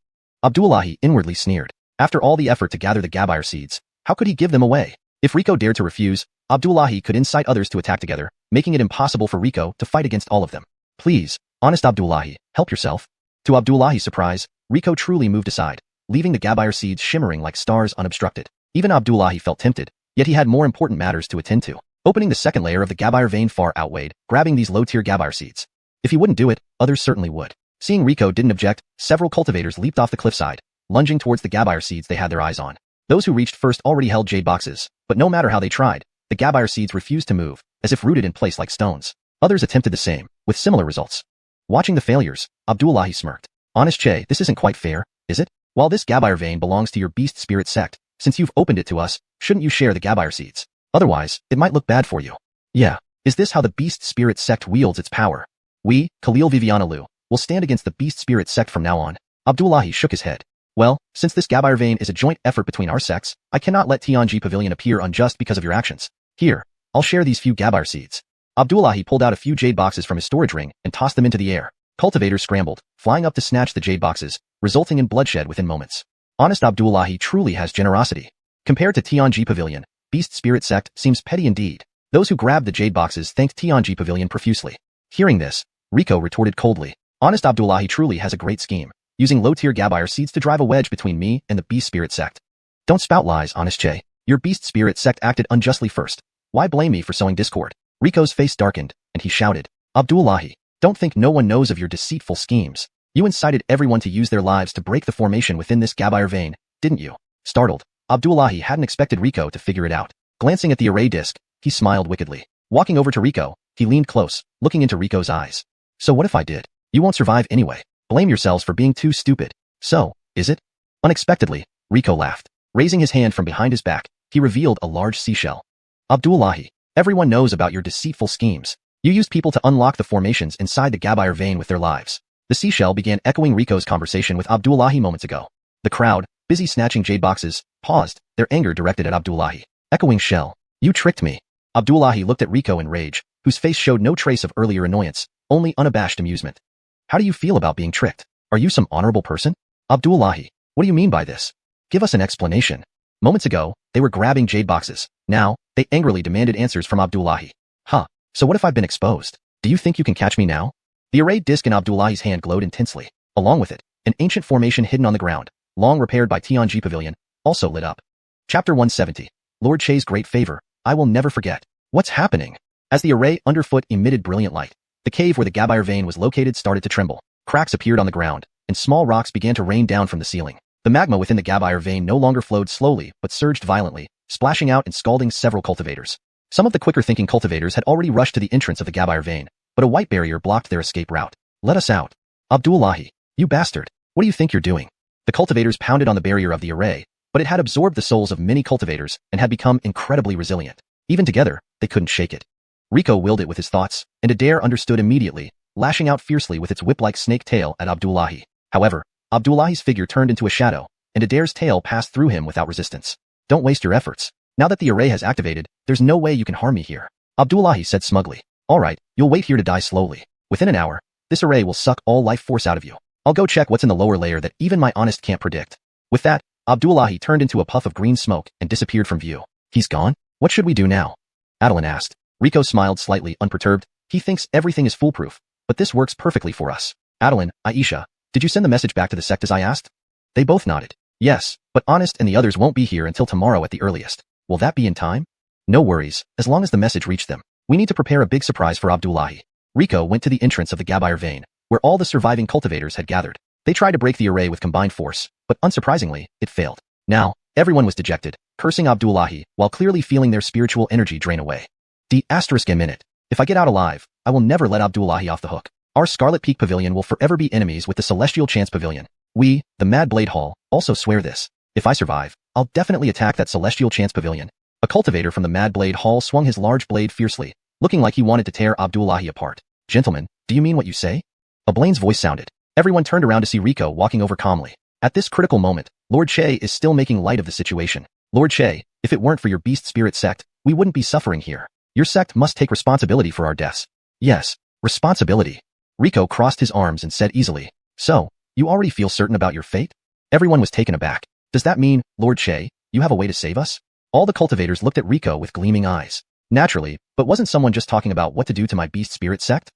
Abdullahi inwardly sneered. After all the effort to gather the gabire seeds, how could he give them away? If Rico dared to refuse, Abdullahi could incite others to attack together, making it impossible for Rico to fight against all of them. Please, honest Abdullahi, help yourself. To Abdullahi's surprise, Rico truly moved aside, leaving the gabire seeds shimmering like stars unobstructed. Even Abdullahi felt tempted, yet he had more important matters to attend to. Opening the second layer of the gabire vein far outweighed grabbing these low-tier gabire seeds. If he wouldn't do it, others certainly would. Seeing Rico didn't object, several cultivators leaped off the cliffside, lunging towards the gabire seeds they had their eyes on. Those who reached first already held jade boxes, but no matter how they tried, the gabire seeds refused to move, as if rooted in place like stones. Others attempted the same, with similar results. Watching the failures, Abdullahi smirked. Honest Che, this isn't quite fair, is it? While this gabire vein belongs to your Beast Spirit Sect, since you've opened it to us, shouldn't you share the gabire seeds? Otherwise, it might look bad for you. Yeah. Is this how the Beast Spirit Sect wields its power? We, Khalil Vivianalu, will stand against the Beast Spirit Sect from now on. Abdullahi shook his head. Well, since this gabire vein is a joint effort between our sects, I cannot let Tianji Pavilion appear unjust because of your actions. Here, I'll share these few gabire seeds. Abdullahi pulled out a few jade boxes from his storage ring and tossed them into the air. Cultivators scrambled, flying up to snatch the jade boxes, resulting in bloodshed within moments. Honest Abdullahi truly has generosity. Compared to Tianji Pavilion, Beast Spirit Sect seems petty indeed. Those who grabbed the jade boxes thanked Tianji Pavilion profusely. Hearing this, Rico retorted coldly. Honest Abdullahi truly has a great scheme, using low-tier gabire seeds to drive a wedge between me and the Beast Spirit Sect. Don't spout lies, Honest Che. Your Beast Spirit Sect acted unjustly first. Why blame me for sowing discord? Rico's face darkened, and he shouted, Abdullahi, don't think no one knows of your deceitful schemes. You incited everyone to use their lives to break the formation within this gabire vein, didn't you? Startled, Abdullahi hadn't expected Rico to figure it out. Glancing at the array disc, he smiled wickedly. Walking over to Rico, he leaned close, looking into Rico's eyes. So what if I did? You won't survive anyway. Blame yourselves for being too stupid. So, is it? Unexpectedly, Rico laughed. Raising his hand from behind his back, he revealed a large seashell. Abdullahi, everyone knows about your deceitful schemes. You used people to unlock the formations inside the Gabbire vein with their lives. The seashell began echoing Rico's conversation with Abdullahi moments ago. The crowd, busy snatching jade boxes, paused, their anger directed at Abdullahi. Echoing shell. You tricked me. Abdullahi looked at Rico in rage, whose face showed no trace of earlier annoyance, only unabashed amusement. How do you feel about being tricked? Are you some honorable person? Abdullahi, what do you mean by this? Give us an explanation. Moments ago, they were grabbing jade boxes. Now, they angrily demanded answers from Abdullahi. Huh, so what if I've been exposed? Do you think you can catch me now? The arrayed disc in Abdullahi's hand glowed intensely. Along with it, an ancient formation hidden on the ground, long repaired by Tianji Pavilion, also lit up. Chapter 170. Lord Che's Great Favor, I will never forget. What's happening? As the array underfoot emitted brilliant light, the cave where the Gabbire vein was located started to tremble. Cracks appeared on the ground, and small rocks began to rain down from the ceiling. The magma within the Gabbire vein no longer flowed slowly, but surged violently, splashing out and scalding several cultivators. Some of the quicker-thinking cultivators had already rushed to the entrance of the Gabbire vein, but a white barrier blocked their escape route. Let us out. Abdullahi, you bastard. What do you think you're doing? The cultivators pounded on the barrier of the array, but it had absorbed the souls of many cultivators and had become incredibly resilient. Even together, they couldn't shake it. Rico willed it with his thoughts, and Adair understood immediately, lashing out fiercely with its whip-like snake tail at Abdullahi. However, Abdullahi's figure turned into a shadow, and Adair's tail passed through him without resistance. Don't waste your efforts. Now that the array has activated, there's no way you can harm me here. Abdullahi said smugly. Alright, you'll wait here to die slowly. Within an hour, this array will suck all life force out of you. I'll go check what's in the lower layer that even my honest can't predict. With that, Abdullahi turned into a puff of green smoke and disappeared from view. He's gone? What should we do now? Adeline asked. Rico smiled slightly, unperturbed. He thinks everything is foolproof, but this works perfectly for us. Adeline, Aisha, did you send the message back to the sect as I asked? They both nodded. Yes, but Honest and the others won't be here until tomorrow at the earliest. Will that be in time? No worries, as long as the message reached them. We need to prepare a big surprise for Abdullahi. Rico went to the entrance of the Gabbire vein, where all the surviving cultivators had gathered. They tried to break the array with combined force, but unsurprisingly, it failed. Now, everyone was dejected, cursing Abdullahi, while clearly feeling their spiritual energy drain away. A minute. If I get out alive, I will never let Abdullahi off the hook. Our Scarlet Peak Pavilion will forever be enemies with the Celestial Chance Pavilion. We, the Mad Blade Hall, also swear this. If I survive, I'll definitely attack that Celestial Chance Pavilion. A cultivator from the Mad Blade Hall swung his large blade fiercely, looking like he wanted to tear Abdullahi apart. Gentlemen, do you mean what you say? A Blaine's voice sounded. Everyone turned around to see Rico walking over calmly. At this critical moment, Lord Che is still making light of the situation. Lord Che, if it weren't for your Beast Spirit Sect, we wouldn't be suffering here. Your sect must take responsibility for our deaths. Yes, responsibility. Rico crossed his arms and said easily. So, you already feel certain about your fate? Everyone was taken aback. Does that mean, Lord Che, you have a way to save us? All the cultivators looked at Rico with gleaming eyes. Naturally, but wasn't someone just talking about what to do to my Beast Spirit Sect?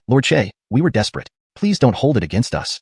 Lord Che, we were desperate. Please don't hold it against us.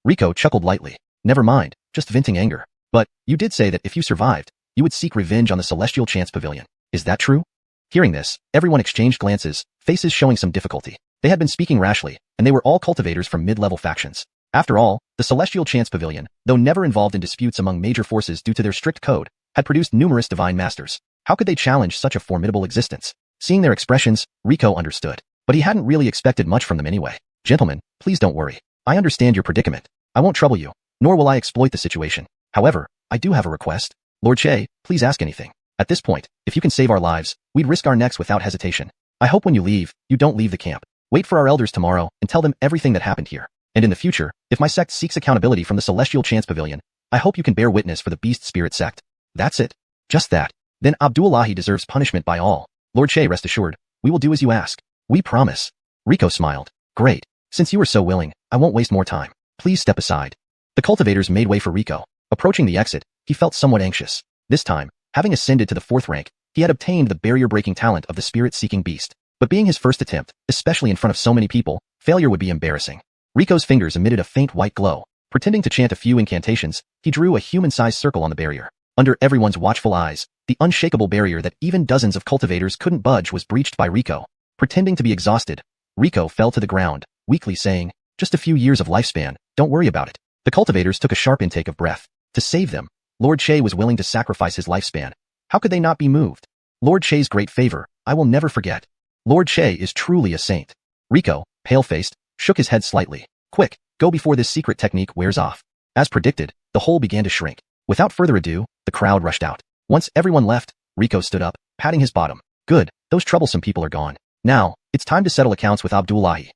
Rico chuckled lightly. Never mind, just venting anger. But, you did say that if you survived, you would seek revenge on the Celestial Chance Pavilion. Is that true? Hearing this, everyone exchanged glances, faces showing some difficulty. They had been speaking rashly, and they were all cultivators from mid-level factions. After all, the Celestial Chance Pavilion, though never involved in disputes among major forces due to their strict code, had produced numerous divine masters. How could they challenge such a formidable existence? Seeing their expressions, Rico understood. But he hadn't really expected much from them anyway. Gentlemen, please don't worry. I understand your predicament. I won't trouble you, nor will I exploit the situation. However, I do have a request. Lord Che, please ask anything. At this point, if you can save our lives, we'd risk our necks without hesitation. I hope when you leave, you don't leave the camp. Wait for our elders tomorrow and tell them everything that happened here. And in the future, if my sect seeks accountability from the Celestial Chance Pavilion, I hope you can bear witness for the Beast Spirit Sect. That's it. Just that. Then Abdullahi deserves punishment by all. Lord Che, rest assured, we will do as you ask. We promise. Rico smiled. Great. Since you are so willing, I won't waste more time. Please step aside. The cultivators made way for Rico. Approaching the exit, he felt somewhat anxious. This time, having ascended to the 4th rank, he had obtained the barrier-breaking talent of the spirit-seeking beast. But being his first attempt, especially in front of so many people, failure would be embarrassing. Rico's fingers emitted a faint white glow. Pretending to chant a few incantations, he drew a human-sized circle on the barrier. Under everyone's watchful eyes, the unshakable barrier that even dozens of cultivators couldn't budge was breached by Rico. Pretending to be exhausted, Rico fell to the ground, weakly saying, "Just a few years of lifespan, don't worry about it." The cultivators took a sharp intake of breath. To save them, Lord Che was willing to sacrifice his lifespan. How could they not be moved? Lord Che's great favor, I will never forget. Lord Che is truly a saint. Rico, pale-faced, shook his head slightly. Quick, go before this secret technique wears off. As predicted, the hole began to shrink. Without further ado, the crowd rushed out. Once everyone left, Rico stood up, patting his bottom. Good, those troublesome people are gone. Now, It's time to settle accounts with Abdullahi.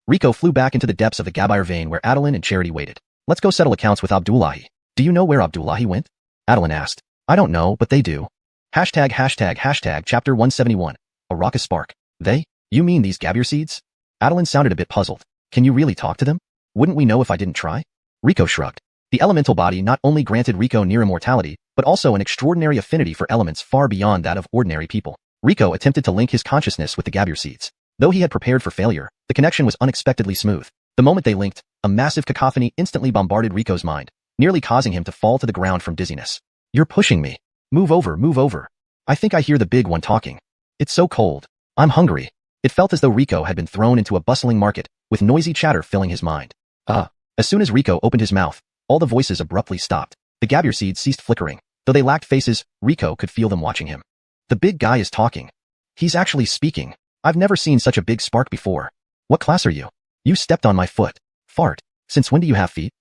Rico flew back into the depths of the Gabire vein where Adeline and Charity waited. Let's go settle accounts with Abdullahi. Do you know where Abdullahi went? Adeline asked. I don't know, but they do. Hashtag chapter 171. A raucous spark. They? You mean these Gabire seeds? Adeline sounded a bit puzzled. Can you really talk to them? Wouldn't we know if I didn't try? Rico shrugged. The elemental body not only granted Rico near immortality, but also an extraordinary affinity for elements far beyond that of ordinary people. Rico attempted to link his consciousness with the Gabire seeds. Though he had prepared for failure, the connection was unexpectedly smooth. The moment they linked, a massive cacophony instantly bombarded Rico's mind, nearly causing him to fall to the ground from dizziness. You're pushing me. Move over, move over. I think I hear the big one talking. It's so cold. I'm hungry. It felt as though Rico had been thrown into a bustling market, with noisy chatter filling his mind. As soon as Rico opened his mouth, all the voices abruptly stopped. The Gabire seeds ceased flickering. Though they lacked faces, Rico could feel them watching him. The big guy is talking. He's actually speaking. I've never seen such a big spark before. What class are you? You stepped on my foot. Fart. Since when do you have feet?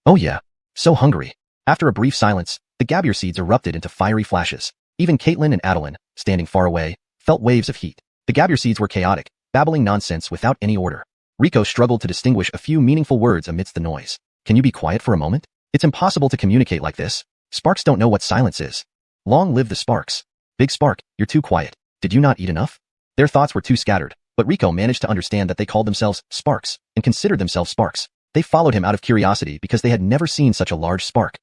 Oh yeah. So hungry. After a brief silence, the Gabire seeds erupted into fiery flashes. Even Caitlin and Adeline, standing far away, felt waves of heat. The Gabire seeds were chaotic, babbling nonsense without any order. Rico struggled to distinguish a few meaningful words amidst the noise. Can you be quiet for a moment? It's impossible to communicate like this. Sparks don't know what silence is. Long live the sparks. Big Spark, you're too quiet. Did you not eat enough? Their thoughts were too scattered, but Rico managed to understand that they called themselves sparks and considered themselves sparks. They followed him out of curiosity because they had never seen such a large spark.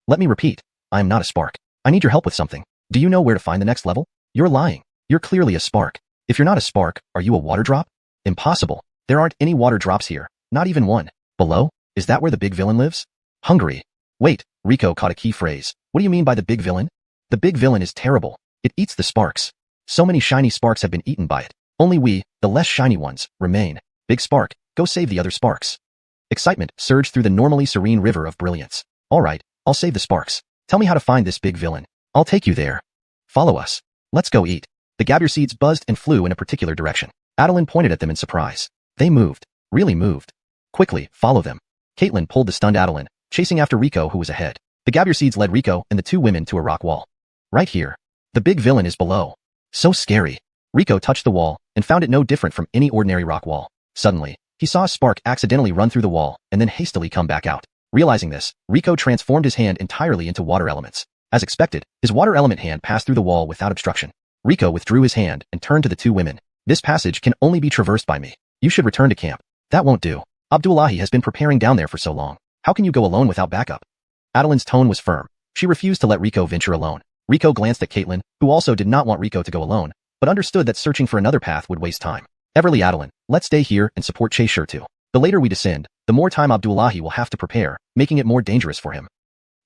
Let me repeat. I am not a spark. I need your help with something. Do you know where to find the next level? You're lying. You're clearly a spark. If you're not a spark, are you a water drop? Impossible. There aren't any water drops here. Not even one. Below? Is that where the big villain lives? Hungry. Wait, Rico caught a key phrase. What do you mean by the big villain? The big villain is terrible. It eats the sparks. So many shiny sparks have been eaten by it. Only we, the less shiny ones, remain. Big Spark, go save the other sparks. Excitement surged through the normally serene river of brilliance. All right, I'll save the sparks. Tell me how to find this big villain. I'll take you there. Follow us. Let's go eat. The Gabire seeds buzzed and flew in a particular direction. Adeline pointed at them in surprise. They moved. Really moved. Quickly, follow them. Caitlin pulled the stunned Adeline, chasing after Rico who was ahead. The Gabire seeds led Rico and the two women to a rock wall. Right here. The big villain is below. So scary. Rico touched the wall and found it no different from any ordinary rock wall. Suddenly, he saw a spark accidentally run through the wall and then hastily come back out. Realizing this, Rico transformed his hand entirely into water elements. As expected, his water element hand passed through the wall without obstruction. Rico withdrew his hand and turned to the two women. This passage can only be traversed by me. You should return to camp. That won't do. Abdullahi has been preparing down there for so long. How can you go alone without backup? Adeline's tone was firm. She refused to let Rico venture alone. Rico glanced at Caitlin, who also did not want Rico to go alone, but understood that searching for another path would waste time. Everly Adeline, let's stay here and support Chase too. The later we descend, the more time Abdullahi will have to prepare, making it more dangerous for him.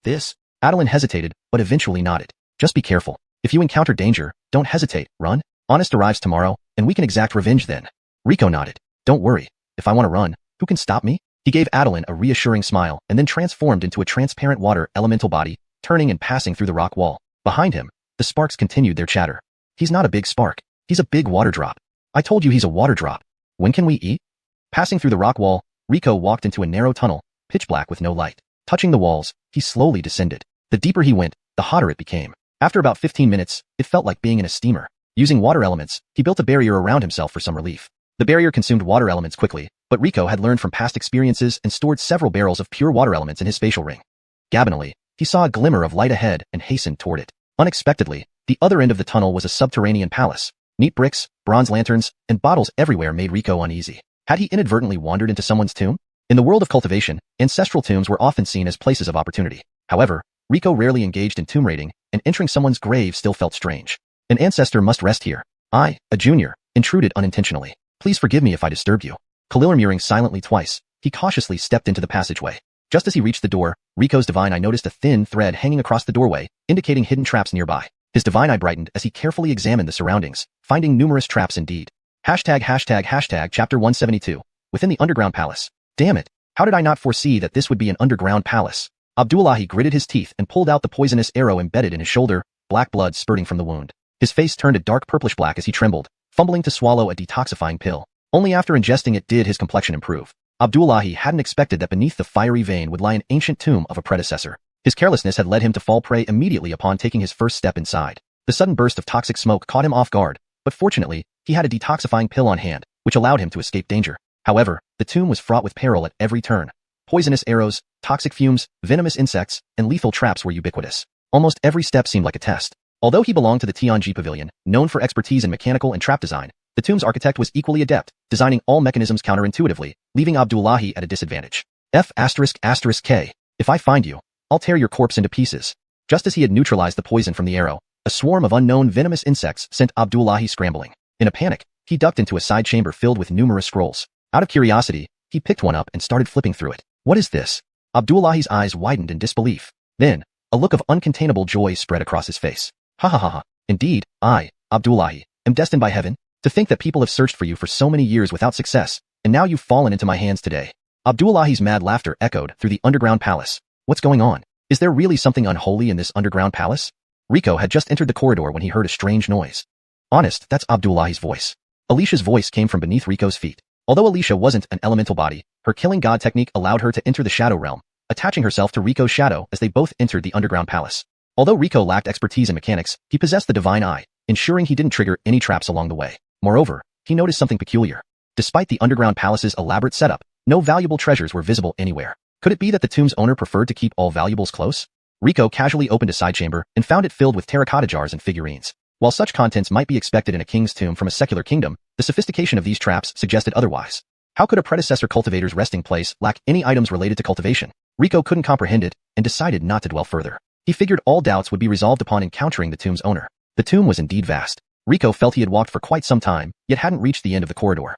This? Adeline hesitated, but eventually nodded. Just be careful. If you encounter danger, don't hesitate, run. Honest arrives tomorrow, and we can exact revenge then. Rico nodded. Don't worry. If I want to run, who can stop me? He gave Adeline a reassuring smile and then transformed into a transparent water elemental body, turning and passing through the rock wall. Behind him, the sparks continued their chatter. He's not a big spark. He's a big water drop. I told you he's a water drop. When can we eat? Passing through the rock wall, Rico walked into a narrow tunnel, pitch black with no light. Touching the walls, he slowly descended. The deeper he went, the hotter it became. After about 15 minutes, it felt like being in a steamer. Using water elements, he built a barrier around himself for some relief. The barrier consumed water elements quickly, but Rico had learned from past experiences and stored several barrels of pure water elements in his spatial ring. Gabinally, he saw a glimmer of light ahead and hastened toward it. Unexpectedly, the other end of the tunnel was a subterranean palace. Neat bricks, bronze lanterns, and bottles everywhere made Rico uneasy. Had he inadvertently wandered into someone's tomb? In the world of cultivation, ancestral tombs were often seen as places of opportunity. However, Rico rarely engaged in tomb raiding, and entering someone's grave still felt strange. An ancestor must rest here. I, a junior, intruded unintentionally. Please forgive me if I disturbed you. Kalilamurring silently twice, he cautiously stepped into the passageway. Just as he reached the door, Rico's divine eye noticed a thin thread hanging across the doorway, indicating hidden traps nearby. His divine eye brightened as he carefully examined the surroundings, finding numerous traps indeed. Hashtag chapter 172. Within the underground palace. Damn it. How did I not foresee that this would be an underground palace? Abdullahi gritted his teeth and pulled out the poisonous arrow embedded in his shoulder, black blood spurting from the wound. His face turned a dark purplish black as he trembled, fumbling to swallow a detoxifying pill. Only after ingesting it did his complexion improve. Abdullahi hadn't expected that beneath the fiery vein would lie an ancient tomb of a predecessor. His carelessness had led him to fall prey immediately upon taking his first step inside. The sudden burst of toxic smoke caught him off guard, but fortunately, he had a detoxifying pill on hand, which allowed him to escape danger. However, the tomb was fraught with peril at every turn. Poisonous arrows, toxic fumes, venomous insects, and lethal traps were ubiquitous. Almost every step seemed like a test. Although he belonged to the Tianji Pavilion, known for expertise in mechanical and trap design, the tomb's architect was equally adept, designing all mechanisms counterintuitively, leaving Abdullahi at a disadvantage. F***K. If I find you, I'll tear your corpse into pieces. Just as he had neutralized the poison from the arrow, a swarm of unknown venomous insects sent Abdullahi scrambling. In a panic, he ducked into a side chamber filled with numerous scrolls. Out of curiosity, he picked one up and started flipping through it. What is this? Abdullahi's eyes widened in disbelief. Then, a look of uncontainable joy spread across his face. Ha ha ha ha. Indeed, I, Abdullahi, am destined by heaven. To think that people have searched for you for so many years without success, and now you've fallen into my hands today. Abdullahi's mad laughter echoed through the underground palace. What's going on? Is there really something unholy in this underground palace? Rico had just entered the corridor when he heard a strange noise. Honest, that's Abdullahi's voice. Alicia's voice came from beneath Rico's feet. Although Alicia wasn't an elemental body, her killing god technique allowed her to enter the shadow realm, attaching herself to Rico's shadow as they both entered the underground palace. Although Rico lacked expertise in mechanics, he possessed the divine eye, ensuring he didn't trigger any traps along the way. Moreover, he noticed something peculiar. Despite the underground palace's elaborate setup, no valuable treasures were visible anywhere. Could it be that the tomb's owner preferred to keep all valuables close? Rico casually opened a side chamber and found it filled with terracotta jars and figurines. While such contents might be expected in a king's tomb from a secular kingdom, the sophistication of these traps suggested otherwise. How could a predecessor cultivator's resting place lack any items related to cultivation? Rico couldn't comprehend it and decided not to dwell further. He figured all doubts would be resolved upon encountering the tomb's owner. The tomb was indeed vast. Rico felt he had walked for quite some time, yet hadn't reached the end of the corridor.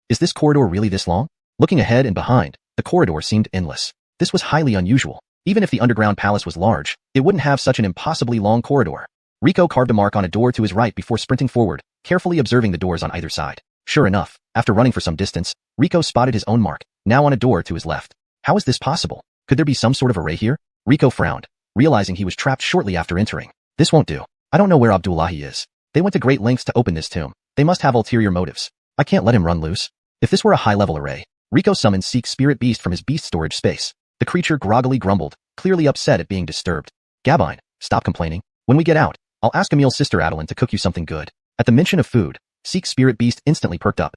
Is this corridor really this long? Looking ahead and behind, the corridor seemed endless. This was highly unusual. Even if the underground palace was large, it wouldn't have such an impossibly long corridor. Rico carved a mark on a door to his right before sprinting forward, carefully observing the doors on either side. Sure enough, after running for some distance, Rico spotted his own mark, now on a door to his left. How is this possible? Could there be some sort of array here? Rico frowned, realizing he was trapped shortly after entering. This won't do. I don't know where Abdullahi is. They went to great lengths to open this tomb. They must have ulterior motives. I can't let him run loose. If this were a high-level array, Rico summoned Seek Spirit Beast from his beast storage space. The creature groggily grumbled, clearly upset at being disturbed. Gabine, stop complaining. When we get out, I'll ask Emil's sister Adeline to cook you something good. At the mention of food, Seek Spirit Beast instantly perked up.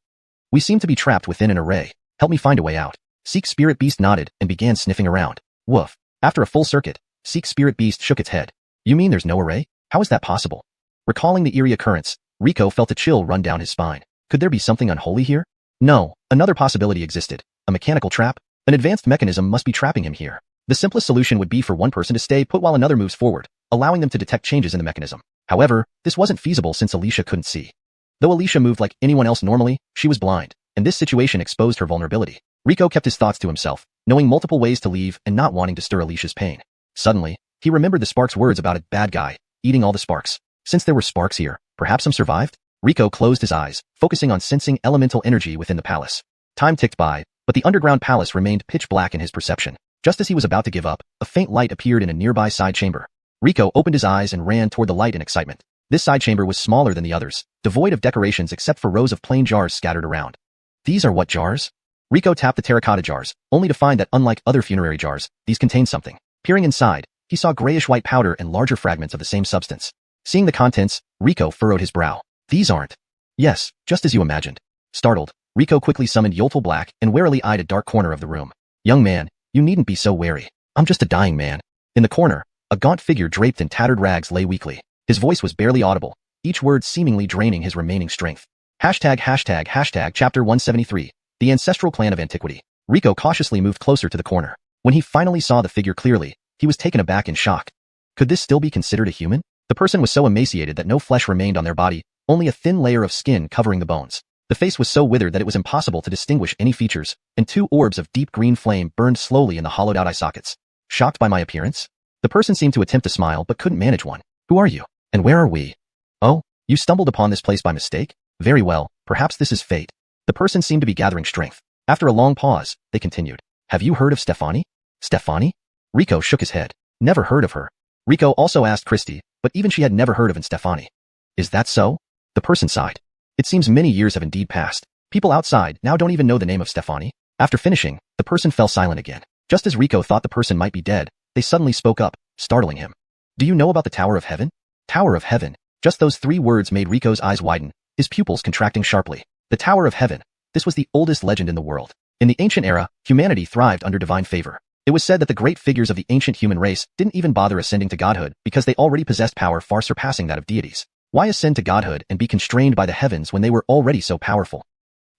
We seem to be trapped within an array. Help me find a way out. Seek Spirit Beast nodded and began sniffing around. Woof. After a full circuit, Seek Spirit Beast shook its head. You mean there's no array? How is that possible? Recalling the eerie occurrence, Rico felt a chill run down his spine. Could there be something unholy here? No, another possibility existed. A mechanical trap? An advanced mechanism must be trapping him here. The simplest solution would be for one person to stay put while another moves forward, allowing them to detect changes in the mechanism. However, this wasn't feasible since Alicia couldn't see. Though Alicia moved like anyone else normally, she was blind, and this situation exposed her vulnerability. Rico kept his thoughts to himself, knowing multiple ways to leave and not wanting to stir Alicia's pain. Suddenly, he remembered the Spark's words about a bad guy, eating all the sparks. Since there were sparks here, perhaps some survived? Rico closed his eyes, focusing on sensing elemental energy within the palace. Time ticked by, but the underground palace remained pitch black in his perception. Just as he was about to give up, a faint light appeared in a nearby side chamber. Rico opened his eyes and ran toward the light in excitement. This side chamber was smaller than the others, devoid of decorations except for rows of plain jars scattered around. These are what jars? Rico tapped the terracotta jars, only to find that unlike other funerary jars, these contained something. Peering inside, he saw grayish-white powder and larger fragments of the same substance. Seeing the contents, Rico furrowed his brow. These aren't. Yes, just as you imagined. Startled, Rico quickly summoned Yoltal Black and warily eyed a dark corner of the room. Young man, you needn't be so wary. I'm just a dying man. In the corner, a gaunt figure draped in tattered rags lay weakly. His voice was barely audible, each word seemingly draining his remaining strength. Hashtag chapter 173, the ancestral clan of antiquity. Rico cautiously moved closer to the corner. When he finally saw the figure clearly, he was taken aback in shock. Could this still be considered a human? The person was so emaciated that no flesh remained on their body, only a thin layer of skin covering the bones. The face was so withered that it was impossible to distinguish any features, and two orbs of deep green flame burned slowly in the hollowed-out eye sockets. Shocked by my appearance? The person seemed to attempt a smile but couldn't manage one. Who are you? And where are we? Oh, you stumbled upon this place by mistake? Very well, perhaps this is fate. The person seemed to be gathering strength. After a long pause, they continued. Have you heard of Stefani? Stefani? Rico shook his head. Never heard of her. Rico also asked Christy, but even she had never heard of an Stefani. Is that so? The person sighed. It seems many years have indeed passed. People outside now don't even know the name of Stefani. After finishing, the person fell silent again. Just as Rico thought the person might be dead, they suddenly spoke up, startling him. Do you know about the Tower of Heaven? Tower of Heaven. Just those 3 words made Rico's eyes widen, his pupils contracting sharply. The Tower of Heaven, This was the oldest legend in the world. In the ancient era, humanity thrived under divine favor. It was said that the great figures of the ancient human race didn't even bother ascending to godhood because they already possessed power far surpassing that of deities. Why ascend to godhood and be constrained by the heavens when they were already so powerful?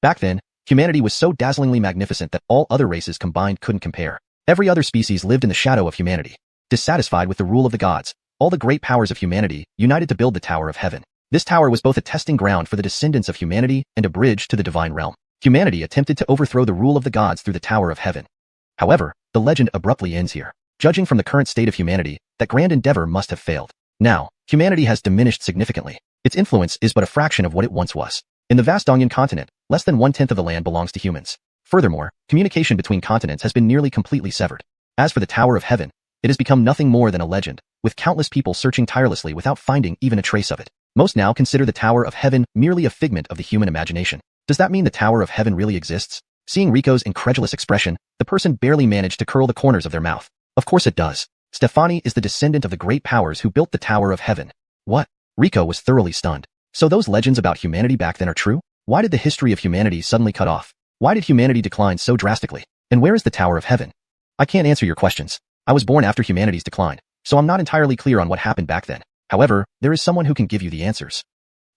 Back then, humanity was so dazzlingly magnificent that all other races combined couldn't compare. Every other species lived in the shadow of humanity. Dissatisfied with the rule of the gods, all the great powers of humanity united to build the Tower of Heaven. This tower was both a testing ground for the descendants of humanity and a bridge to the divine realm. Humanity attempted to overthrow the rule of the gods through the Tower of Heaven. However, the legend abruptly ends here. Judging from the current state of humanity, that grand endeavor must have failed. Now, humanity has diminished significantly. Its influence is but a fraction of what it once was. In the vast Dongyun Continent, less than 1/10 of the land belongs to humans. Furthermore, communication between continents has been nearly completely severed. As for the Tower of Heaven, it has become nothing more than a legend, with countless people searching tirelessly without finding even a trace of it. Most now consider the Tower of Heaven merely a figment of the human imagination. Does that mean the Tower of Heaven really exists? Seeing Rico's incredulous expression, the person barely managed to curl the corners of their mouth. Of course it does. Stefani is the descendant of the great powers who built the Tower of Heaven. What? Rico was thoroughly stunned. So those legends about humanity back then are true? Why did the history of humanity suddenly cut off? Why did humanity decline so drastically? And where is the Tower of Heaven? I can't answer your questions. I was born after humanity's decline, so I'm not entirely clear on what happened back then. However, there is someone who can give you the answers.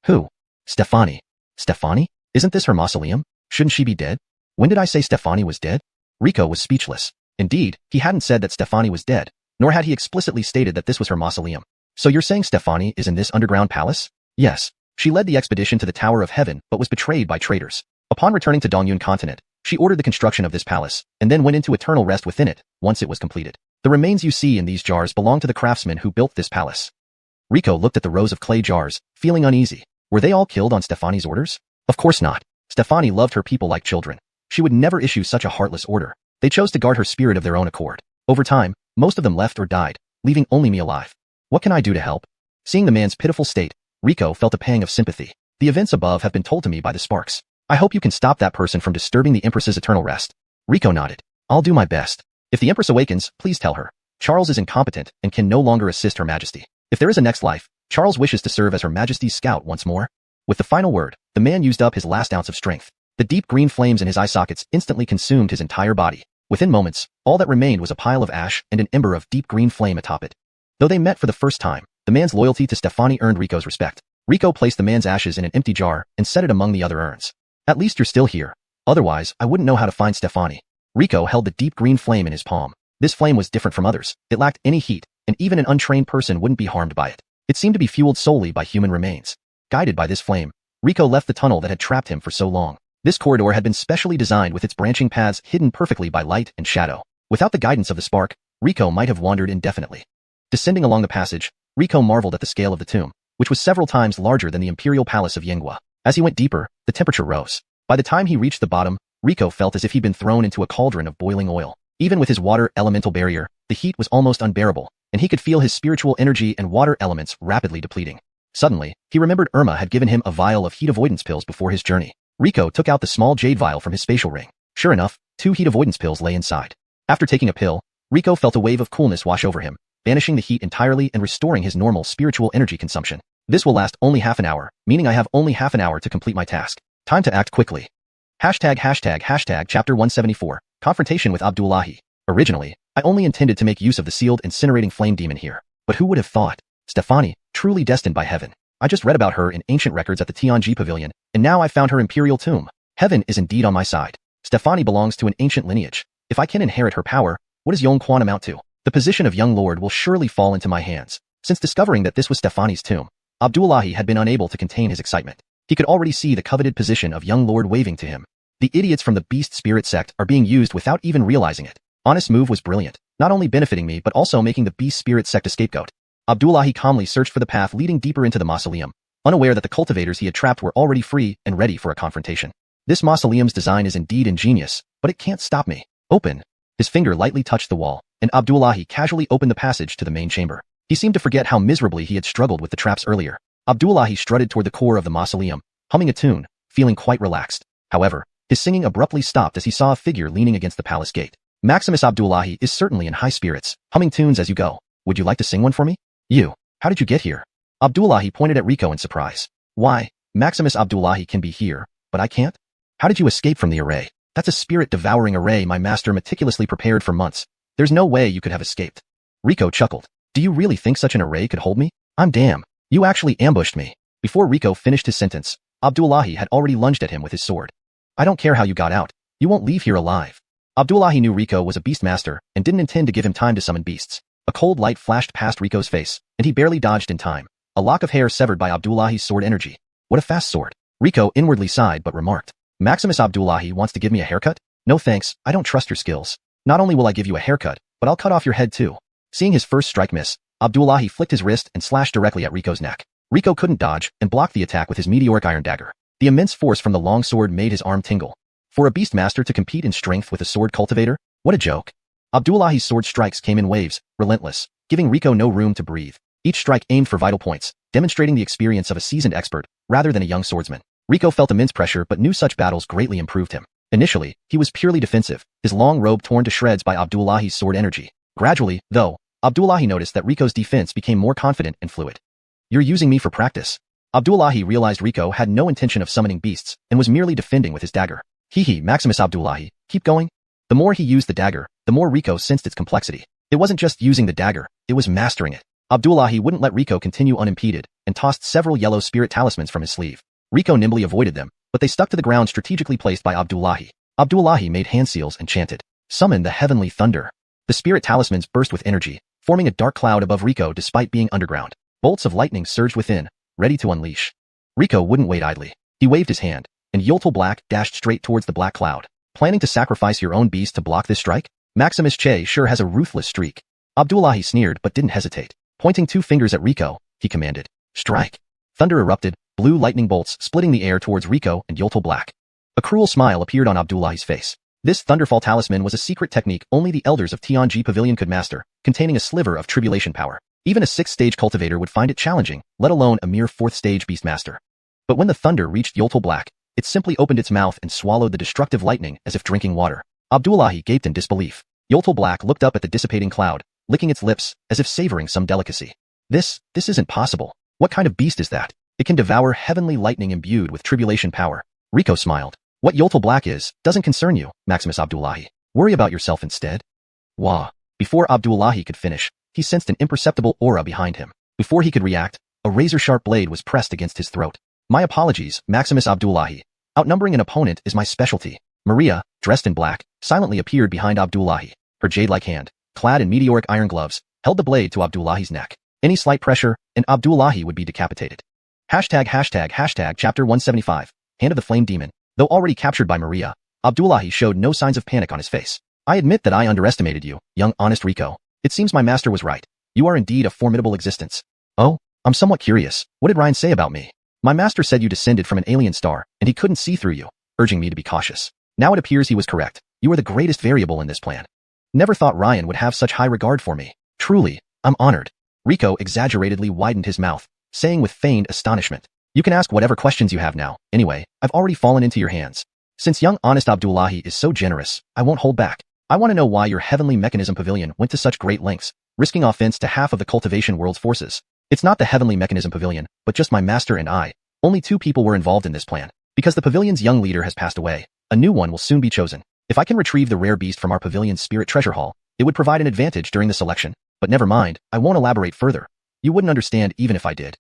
Who? Stefani. Stefani? Isn't this her mausoleum? Shouldn't she be dead? When did I say Stefani was dead? Rico was speechless. Indeed, he hadn't said that Stefani was dead, nor had he explicitly stated that this was her mausoleum. So you're saying Stefani is in this underground palace? Yes. She led the expedition to the Tower of Heaven but was betrayed by traitors. Upon returning to Dongyun Continent, she ordered the construction of this palace, and then went into eternal rest within it, once it was completed. The remains you see in these jars belong to the craftsmen who built this palace. Rico looked at the rows of clay jars, feeling uneasy. Were they all killed on Stefani's orders? Of course not. Stefani loved her people like children. She would never issue such a heartless order. They chose to guard her spirit of their own accord. Over time, most of them left or died, leaving only me alive. What can I do to help? Seeing the man's pitiful state, Rico felt a pang of sympathy. The events above have been told to me by the sparks. I hope you can stop that person from disturbing the Empress's eternal rest. Rico nodded. I'll do my best. If the Empress awakens, please tell her. Charles is incompetent and can no longer assist Her Majesty. If there is a next life, Charles wishes to serve as Her Majesty's scout once more. With the final word, the man used up his last ounce of strength. The deep green flames in his eye sockets instantly consumed his entire body. Within moments, all that remained was a pile of ash and an ember of deep green flame atop it. Though they met for the first time, the man's loyalty to Stefani earned Rico's respect. Rico placed the man's ashes in an empty jar and set it among the other urns. At least you're still here. Otherwise, I wouldn't know how to find Stefani. Rico held the deep green flame in his palm. This flame was different from others. It lacked any heat, and even an untrained person wouldn't be harmed by it. It seemed to be fueled solely by human remains. Guided by this flame, Rico left the tunnel that had trapped him for so long. This corridor had been specially designed with its branching paths hidden perfectly by light and shadow. Without the guidance of the spark, Rico might have wandered indefinitely. Descending along the passage, Rico marveled at the scale of the tomb, which was several times larger than the imperial palace of Xianxia. As he went deeper, the temperature rose. By the time he reached the bottom, Rico felt as if he'd been thrown into a cauldron of boiling oil. Even with his water elemental barrier, the heat was almost unbearable, and he could feel his spiritual energy and water elements rapidly depleting. Suddenly, he remembered Irma had given him a vial of heat avoidance pills before his journey. Rico took out the small jade vial from his spatial ring. Sure enough, 2 heat avoidance pills lay inside. After taking a pill, Rico felt a wave of coolness wash over him, banishing the heat entirely and restoring his normal spiritual energy consumption. This will last only half an hour, meaning I have only half an hour to complete my task. Time to act quickly. Chapter 174, Confrontation with Abdullahi. Originally, I only intended to make use of the sealed incinerating flame demon here. But who would have thought? Stefani, truly destined by heaven. I just read about her in ancient records at the Tianji Pavilion, and now I found her imperial tomb. Heaven is indeed on my side. Stefani belongs to an ancient lineage. If I can inherit her power, what does xuanhuan amount to? The position of young lord will surely fall into my hands. Since discovering that this was Stefani's tomb, Abdullahi had been unable to contain his excitement. He could already see the coveted position of young lord waving to him. The idiots from the Beast Spirit Sect are being used without even realizing it. Honest move was brilliant, not only benefiting me but also making the Beast Spirit Sect a scapegoat. Abdullahi calmly searched for the path leading deeper into the mausoleum, unaware that the cultivators he had trapped were already free and ready for a confrontation. This mausoleum's design is indeed ingenious, but it can't stop me. Open. His finger lightly touched the wall, and Abdullahi casually opened the passage to the main chamber. He seemed to forget how miserably he had struggled with the traps earlier. Abdullahi strutted toward the core of the mausoleum, humming a tune, feeling quite relaxed. However, his singing abruptly stopped as he saw a figure leaning against the palace gate. Maximus Abdullahi is certainly in high spirits, humming tunes as you go. Would you like to sing one for me? You. How did you get here? Abdullahi pointed at Rico in surprise. Why, Maximus Abdullahi can be here, but I can't? How did you escape from the array? That's a spirit-devouring array my master meticulously prepared for months. There's no way you could have escaped. Rico chuckled. Do you really think such an array could hold me? I'm damn. You actually ambushed me. Before Rico finished his sentence, Abdullahi had already lunged at him with his sword. I don't care how you got out. You won't leave here alive. Abdullahi knew Rico was a Beastmaster and didn't intend to give him time to summon beasts. A cold light flashed past Rico's face, and he barely dodged in time. A lock of hair severed by Abdullahi's sword energy. What a fast sword. Rico inwardly sighed but remarked. Maximus Abdullahi wants to give me a haircut? No thanks, I don't trust your skills. Not only will I give you a haircut, but I'll cut off your head too. Seeing his first strike miss, Abdullahi flicked his wrist and slashed directly at Rico's neck. Rico couldn't dodge and blocked the attack with his meteoric iron dagger. The immense force from the long sword made his arm tingle. For a Beastmaster to compete in strength with a sword cultivator? What a joke. Abdullahi's sword strikes came in waves, relentless, giving Rico no room to breathe. Each strike aimed for vital points, demonstrating the experience of a seasoned expert, rather than a young swordsman. Rico felt immense pressure but knew such battles greatly improved him. Initially, he was purely defensive, his long robe torn to shreds by Abdullahi's sword energy. Gradually, though, Abdullahi noticed that Rico's defense became more confident and fluid. You're using me for practice. Abdullahi realized Rico had no intention of summoning beasts and was merely defending with his dagger. Hee Maximus Abdullahi, keep going. The more he used the dagger, the more Rico sensed its complexity. It wasn't just using the dagger, it was mastering it. Abdullahi wouldn't let Rico continue unimpeded and tossed several yellow spirit talismans from his sleeve. Rico nimbly avoided them, but they stuck to the ground strategically placed by Abdullahi. Abdullahi made hand seals and chanted, "Summon the heavenly thunder." The spirit talismans burst with energy, forming a dark cloud above Rico despite being underground. Bolts of lightning surged within, ready to unleash. Rico wouldn't wait idly. He waved his hand, and Yoltal Black dashed straight towards the black cloud. Planning to sacrifice your own beast to block this strike? Maximus Che sure has a ruthless streak. Abdullahi sneered but didn't hesitate. Pointing 2 fingers at Rico, he commanded, "Strike." Thunder erupted, blue lightning bolts splitting the air towards Rico and Yoltal Black. A cruel smile appeared on Abdullahi's face. This Thunderfall talisman was a secret technique only the elders of Tianji Pavilion could master, containing a sliver of tribulation power. Even a 6th-stage cultivator would find it challenging, let alone a mere 4th-stage Beastmaster. But when the thunder reached Yoltal Black, it simply opened its mouth and swallowed the destructive lightning as if drinking water. Abdullahi gaped in disbelief. Yoltal Black looked up at the dissipating cloud, licking its lips as if savoring some delicacy. This isn't possible. What kind of beast is that? It can devour heavenly lightning imbued with tribulation power. Rico smiled. What Yoltal Black is, doesn't concern you, Maximus Abdullahi. Worry about yourself instead. Wah. Before Abdullahi could finish, he sensed an imperceptible aura behind him. Before he could react, a razor-sharp blade was pressed against his throat. My apologies, Maximus Abdullahi. Outnumbering an opponent is my specialty. Maria, dressed in black, silently appeared behind Abdullahi. Her jade-like hand, clad in meteoric iron gloves, held the blade to Abdullahi's neck. Any slight pressure, and Abdullahi would be decapitated. Hashtag chapter 175, Hand of the Flame Demon. Though already captured by Maria, Abdullahi showed no signs of panic on his face. I admit that I underestimated you, young honest Rico. It seems my master was right. You are indeed a formidable existence. Oh, I'm somewhat curious. What did Ryan say about me? My master said you descended from an alien star, and he couldn't see through you, urging me to be cautious. Now it appears he was correct. You are the greatest variable in this plan. Never thought Ryan would have such high regard for me. Truly, I'm honored. Rico exaggeratedly widened his mouth, saying with feigned astonishment, "You can ask whatever questions you have now. Anyway, I've already fallen into your hands. Since young honest Abdullahi is so generous, I won't hold back. I want to know why your Heavenly Mechanism Pavilion went to such great lengths, risking offense to half of the cultivation world's forces. It's not the Heavenly Mechanism Pavilion, but just my master and I. Only 2 people were involved in this plan. Because the pavilion's young leader has passed away, a new one will soon be chosen. If I can retrieve the rare beast from our pavilion's spirit treasure hall, it would provide an advantage during the selection. But never mind, I won't elaborate further. You wouldn't understand even if I did.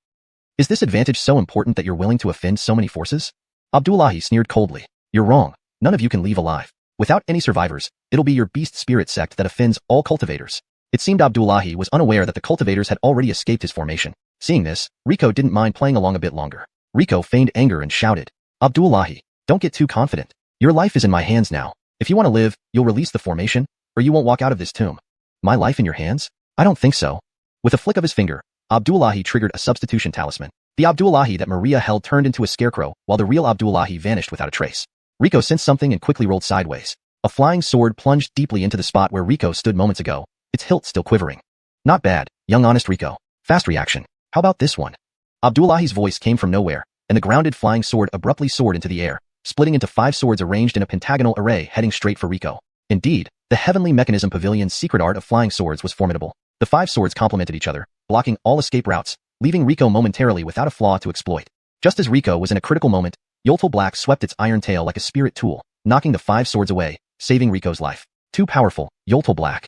Is this advantage so important that you're willing to offend so many forces?" Abdullahi sneered coldly. "You're wrong. None of you can leave alive. Without any survivors, it'll be your Beast Spirit Sect that offends all cultivators." It seemed Abdullahi was unaware that the cultivators had already escaped his formation. Seeing this, Rico didn't mind playing along a bit longer. Rico feigned anger and shouted, "Abdullahi, don't get too confident. Your life is in my hands now. If you want to live, you'll release the formation, or you won't walk out of this tomb." "My life in your hands? I don't think so." With a flick of his finger, Abdullahi triggered a substitution talisman. The Abdullahi that Maria held turned into a scarecrow, while the real Abdullahi vanished without a trace. Rico sensed something and quickly rolled sideways. A flying sword plunged deeply into the spot where Rico stood moments ago, its hilt still quivering. "Not bad, young honest Rico. Fast reaction. How about this one?" Abdullahi's voice came from nowhere, and the grounded flying sword abruptly soared into the air, splitting into 5 swords arranged in a pentagonal array heading straight for Rico. Indeed, the Heavenly Mechanism Pavilion's secret art of flying swords was formidable. The 5 swords complemented each other, blocking all escape routes, leaving Rico momentarily without a flaw to exploit. Just as Rico was in a critical moment, Yoltal Black swept its iron tail like a spirit tool, knocking the 5 swords away, saving Rico's life. Too powerful, Yoltal Black.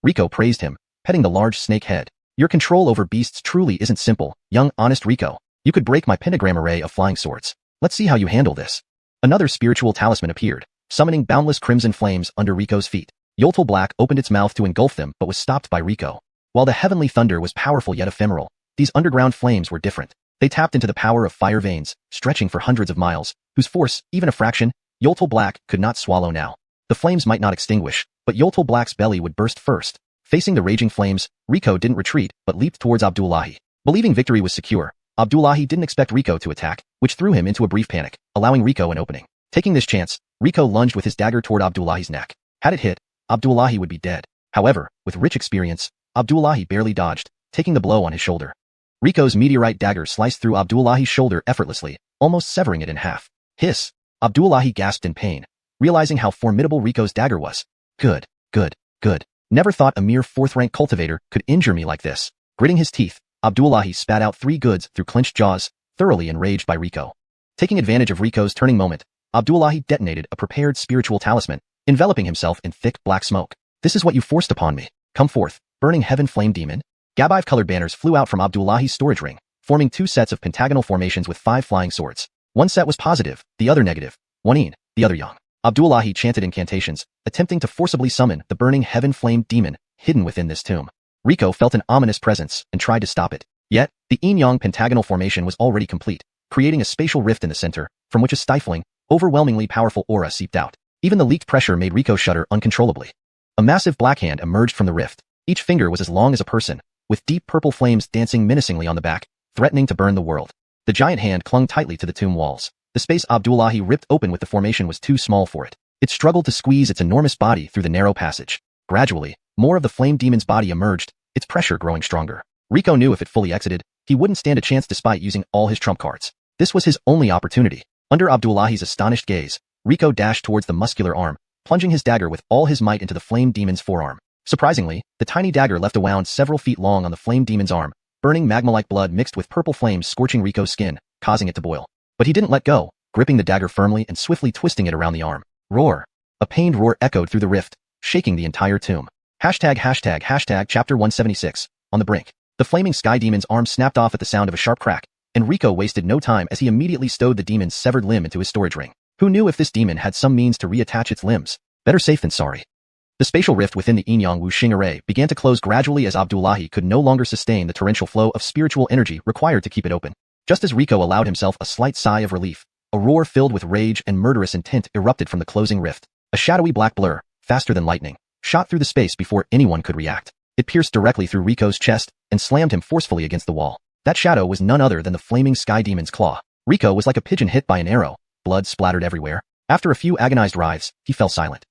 Rico praised him, petting the large snake head. Your control over beasts truly isn't simple, young, honest Rico. You could break my pentagram array of flying swords. Let's see how you handle this. Another spiritual talisman appeared, summoning boundless crimson flames under Rico's feet. Yoltal Black opened its mouth to engulf them but was stopped by Rico. While the heavenly thunder was powerful yet ephemeral, these underground flames were different. They tapped into the power of fire veins, stretching for hundreds of miles, whose force, even a fraction, Yoltal Black could not swallow now. The flames might not extinguish, but Yoltal Black's belly would burst first. Facing the raging flames, Rico didn't retreat but leaped towards Abdullahi. Believing victory was secure, Abdullahi didn't expect Rico to attack, which threw him into a brief panic, allowing Rico an opening. Taking this chance, Rico lunged with his dagger toward Abdullahi's neck. Had it hit, Abdullahi would be dead. However, with rich experience, Abdullahi barely dodged, taking the blow on his shoulder. Rico's meteorite dagger sliced through Abdullahi's shoulder effortlessly, almost severing it in half. Hiss! Abdullahi gasped in pain, realizing how formidable Rico's dagger was. Good. Never thought a mere 4th-rank cultivator could injure me like this. Gritting his teeth, Abdullahi spat out 3 goods through clenched jaws, thoroughly enraged by Rico. Taking advantage of Rico's turning moment, Abdullahi detonated a prepared spiritual talisman, enveloping himself in thick black smoke. This is what you forced upon me. Come forth, burning heaven flame demon. Gabive-colored banners flew out from Abdullahi's storage ring, forming 2 sets of pentagonal formations with 5 flying swords. One set was positive, the other negative. One yin, the other yang. Abdullahi chanted incantations, attempting to forcibly summon the burning heaven flame demon hidden within this tomb. Rico felt an ominous presence and tried to stop it. Yet, the yin-yang pentagonal formation was already complete, creating a spatial rift in the center, from which a stifling, overwhelmingly powerful aura seeped out. Even the leaked pressure made Rico shudder uncontrollably. A massive black hand emerged from the rift. Each finger was as long as a person, with deep purple flames dancing menacingly on the back, threatening to burn the world. The giant hand clung tightly to the tomb walls. The space Abdullahi ripped open with the formation was too small for it. It struggled to squeeze its enormous body through the narrow passage. Gradually, more of the flame demon's body emerged, its pressure growing stronger. Rico knew if it fully exited, he wouldn't stand a chance despite using all his trump cards. This was his only opportunity. Under Abdullahi's astonished gaze, Rico dashed towards the muscular arm, plunging his dagger with all his might into the flame demon's forearm. Surprisingly, the tiny dagger left a wound several feet long on the flame demon's arm, burning magma-like blood mixed with purple flames scorching Rico's skin, causing it to boil. But he didn't let go, gripping the dagger firmly and swiftly twisting it around the arm. Roar! A pained roar echoed through the rift, shaking the entire tomb. Hashtag chapter 176, on the brink. The flaming sky demon's arm snapped off at the sound of a sharp crack, and Rico wasted no time as he immediately stowed the demon's severed limb into his storage ring. Who knew if this demon had some means to reattach its limbs? Better safe than sorry. The spatial rift within the yin-yang wuxing array began to close gradually as Abdullahi could no longer sustain the torrential flow of spiritual energy required to keep it open. Just as Rico allowed himself a slight sigh of relief, a roar filled with rage and murderous intent erupted from the closing rift. A shadowy black blur, faster than lightning, shot through the space before anyone could react. It pierced directly through Rico's chest and slammed him forcefully against the wall. That shadow was none other than the flaming sky demon's claw. Rico was like a pigeon hit by an arrow, blood splattered everywhere. After a few agonized writhes, he fell silent.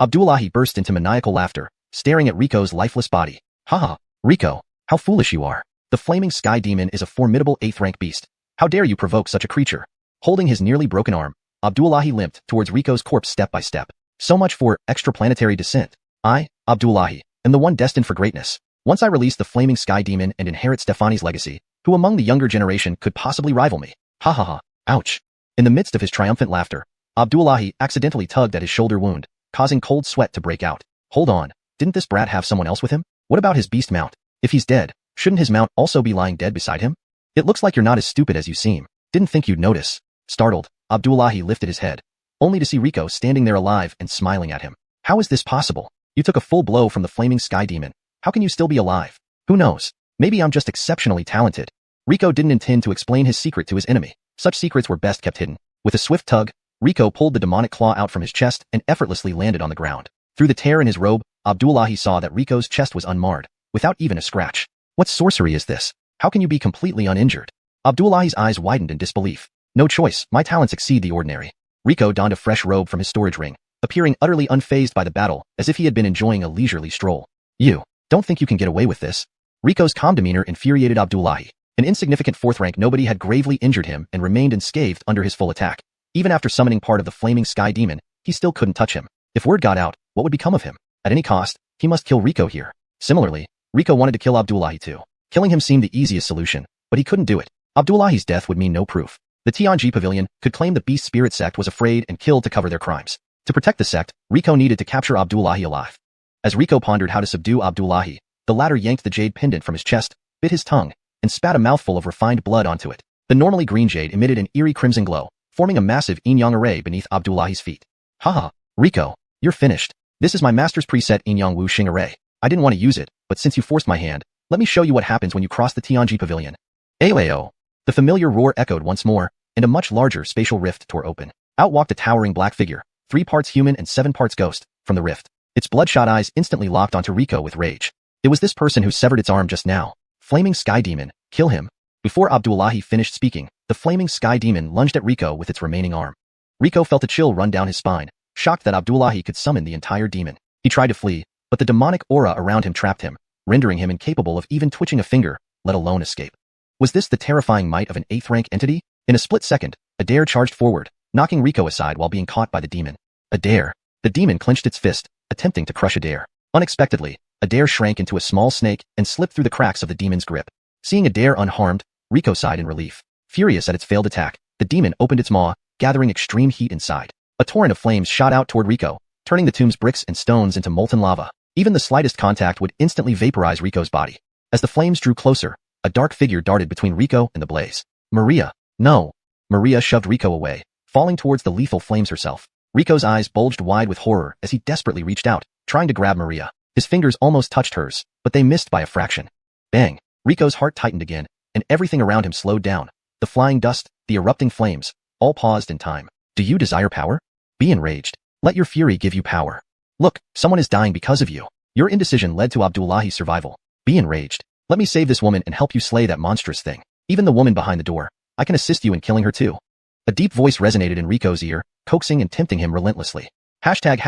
Abdullahi burst into maniacal laughter, staring at Rico's lifeless body. Haha, Rico, how foolish you are. The flaming sky demon is a formidable 8th-rank beast. How dare you provoke such a creature? Holding his nearly broken arm, Abdullahi limped towards Rico's corpse step by step. So much for extraplanetary descent. I, Abdullahi, am the one destined for greatness. Once I release the flaming sky demon and inherit Stefani's legacy, who among the younger generation could possibly rival me? Ha ha ha, ouch. In the midst of his triumphant laughter, Abdullahi accidentally tugged at his shoulder wound, causing cold sweat to break out. Hold on, didn't this brat have someone else with him? What about his beast mount? If he's dead, shouldn't his mount also be lying dead beside him? It looks like you're not as stupid as you seem. Didn't think you'd notice. Startled, Abdullahi lifted his head, only to see Rico standing there alive and smiling at him. How is this possible? You took a full blow from the flaming sky demon. How can you still be alive? Who knows? Maybe I'm just exceptionally talented. Rico didn't intend to explain his secret to his enemy. Such secrets were best kept hidden. With a swift tug, Rico pulled the demonic claw out from his chest and effortlessly landed on the ground. Through the tear in his robe, Abdullahi saw that Rico's chest was unmarred, without even a scratch. What sorcery is this? How can you be completely uninjured? Abdullahi's eyes widened in disbelief. No choice, my talents exceed the ordinary. Rico donned a fresh robe from his storage ring, appearing utterly unfazed by the battle, as if he had been enjoying a leisurely stroll. You don't think you can get away with this? Rico's calm demeanor infuriated Abdullahi. An insignificant 4th-rank nobody had gravely injured him and remained unscathed under his full attack. Even after summoning part of the flaming sky demon, he still couldn't touch him. If word got out, what would become of him? At any cost, he must kill Rico here. Similarly, Rico wanted to kill Abdullahi too. Killing him seemed the easiest solution, but he couldn't do it. Abdullahi's death would mean no proof. The Tianji Pavilion could claim the Beast Spirit Sect was afraid and killed to cover their crimes. To protect the sect, Rico needed to capture Abdullahi alive. As Rico pondered how to subdue Abdullahi, the latter yanked the jade pendant from his chest, bit his tongue, and spat a mouthful of refined blood onto it. The normally green jade emitted an eerie crimson glow, forming a massive yin-yang array beneath Abdullahi's feet. Haha, Rico, you're finished. This is my master's preset yin-yang wu-xing array. I didn't want to use it, but since you forced my hand, let me show you what happens when you cross the Tianji Pavilion. Ayo. The familiar roar echoed once more, and a much larger spatial rift tore open. Out walked a towering black figure, 3 parts human and 7 parts ghost, from the rift. Its bloodshot eyes instantly locked onto Rico with rage. It was this person who severed its arm just now. Flaming Sky Demon, kill him. Before Abdullahi finished speaking, the flaming Sky Demon lunged at Rico with its remaining arm. Rico felt a chill run down his spine, shocked that Abdullahi could summon the entire demon. He tried to flee, but the demonic aura around him trapped him, rendering him incapable of even twitching a finger, let alone escape. Was this the terrifying might of an 8th-rank entity? In a split second, Adair charged forward, knocking Rico aside while being caught by the demon. Adair. The demon clenched its fist, attempting to crush Adair. Unexpectedly, Adair shrank into a small snake and slipped through the cracks of the demon's grip. Seeing Adair unharmed, Rico sighed in relief. Furious at its failed attack, the demon opened its maw, gathering extreme heat inside. A torrent of flames shot out toward Rico, turning the tomb's bricks and stones into molten lava. Even the slightest contact would instantly vaporize Rico's body. As the flames drew closer, a dark figure darted between Rico and the blaze. Maria. No. Maria shoved Rico away, falling towards the lethal flames herself. Rico's eyes bulged wide with horror as he desperately reached out, trying to grab Maria. His fingers almost touched hers, but they missed by a fraction. Bang! Rico's heart tightened again, and everything around him slowed down. The flying dust, the erupting flames, all paused in time. Do you desire power? Be enraged. Let your fury give you power. Look, someone is dying because of you. Your indecision led to Abdullahi's survival. Be enraged. Let me save this woman and help you slay that monstrous thing. Even the woman behind the door. I can assist you in killing her too. A deep voice resonated in Rico's ear, coaxing and tempting him relentlessly. Hashtag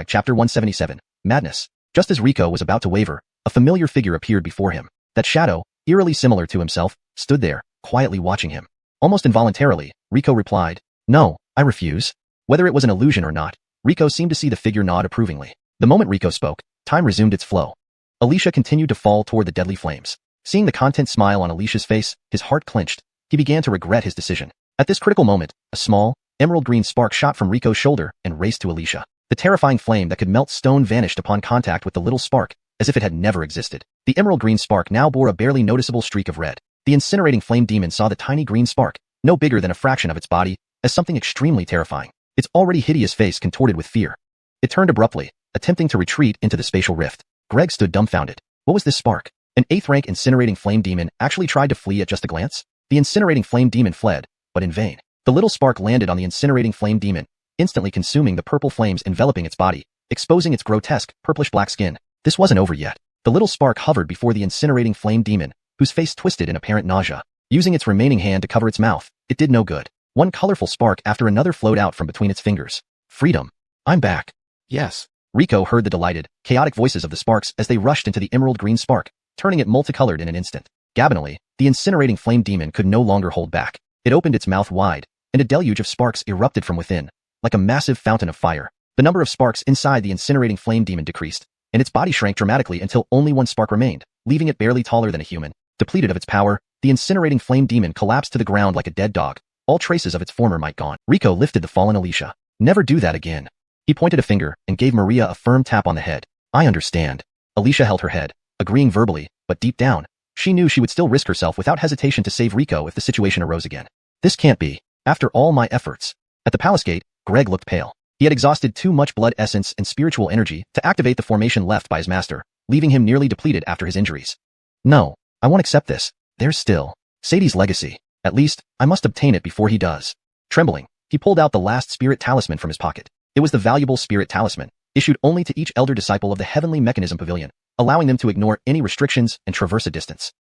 chapter 177. Madness. Just as Rico was about to waver, a familiar figure appeared before him. That shadow, eerily similar to himself, stood there, quietly watching him. Almost involuntarily, Rico replied, "No, I refuse." Whether it was an illusion or not, Rico seemed to see the figure nod approvingly. The moment Rico spoke, time resumed its flow. Alicia continued to fall toward the deadly flames. Seeing the content smile on Alicia's face, his heart clenched. He began to regret his decision. At this critical moment, a small, emerald green spark shot from Rico's shoulder and raced to Alicia. The terrifying flame that could melt stone vanished upon contact with the little spark, as if it had never existed. The emerald green spark now bore a barely noticeable streak of red. The incinerating flame demon saw the tiny green spark, no bigger than a fraction of its body, as something extremely terrifying. Its already hideous face contorted with fear. It turned abruptly, attempting to retreat into the spatial rift. Greg stood dumbfounded. What was this spark? An 8th-rank incinerating flame demon actually tried to flee at just a glance? The incinerating flame demon fled, but in vain. The little spark landed on the incinerating flame demon, instantly consuming the purple flames enveloping its body, exposing its grotesque, purplish-black skin. This wasn't over yet. The little spark hovered before the incinerating flame demon, whose face twisted in apparent nausea. Using its remaining hand to cover its mouth, it did no good. One colorful spark after another flowed out from between its fingers. Freedom. I'm back. Yes. Rico heard the delighted, chaotic voices of the sparks as they rushed into the emerald green spark, turning it multicolored in an instant. Gabinally, the incinerating flame demon could no longer hold back. It opened its mouth wide, and a deluge of sparks erupted from within, like a massive fountain of fire. The number of sparks inside the incinerating flame demon decreased, and its body shrank dramatically until only one spark remained, leaving it barely taller than a human. Depleted of its power, the incinerating flame demon collapsed to the ground like a dead dog, all traces of its former might gone. Rico lifted the fallen Alicia. Never do that again. He pointed a finger and gave Maria a firm tap on the head. I understand. Alicia held her head, agreeing verbally, but deep down, she knew she would still risk herself without hesitation to save Rico if the situation arose again. This can't be. After all my efforts. At the palace gate, Greg looked pale. He had exhausted too much blood essence and spiritual energy to activate the formation left by his master, leaving him nearly depleted after his injuries. No, I won't accept this. There's still Sadie's legacy. At least, I must obtain it before he does. Trembling, he pulled out the last spirit talisman from his pocket. It was the valuable spirit talisman, issued only to each elder disciple of the Heavenly Mechanism Pavilion, allowing them to ignore any restrictions and traverse a distance.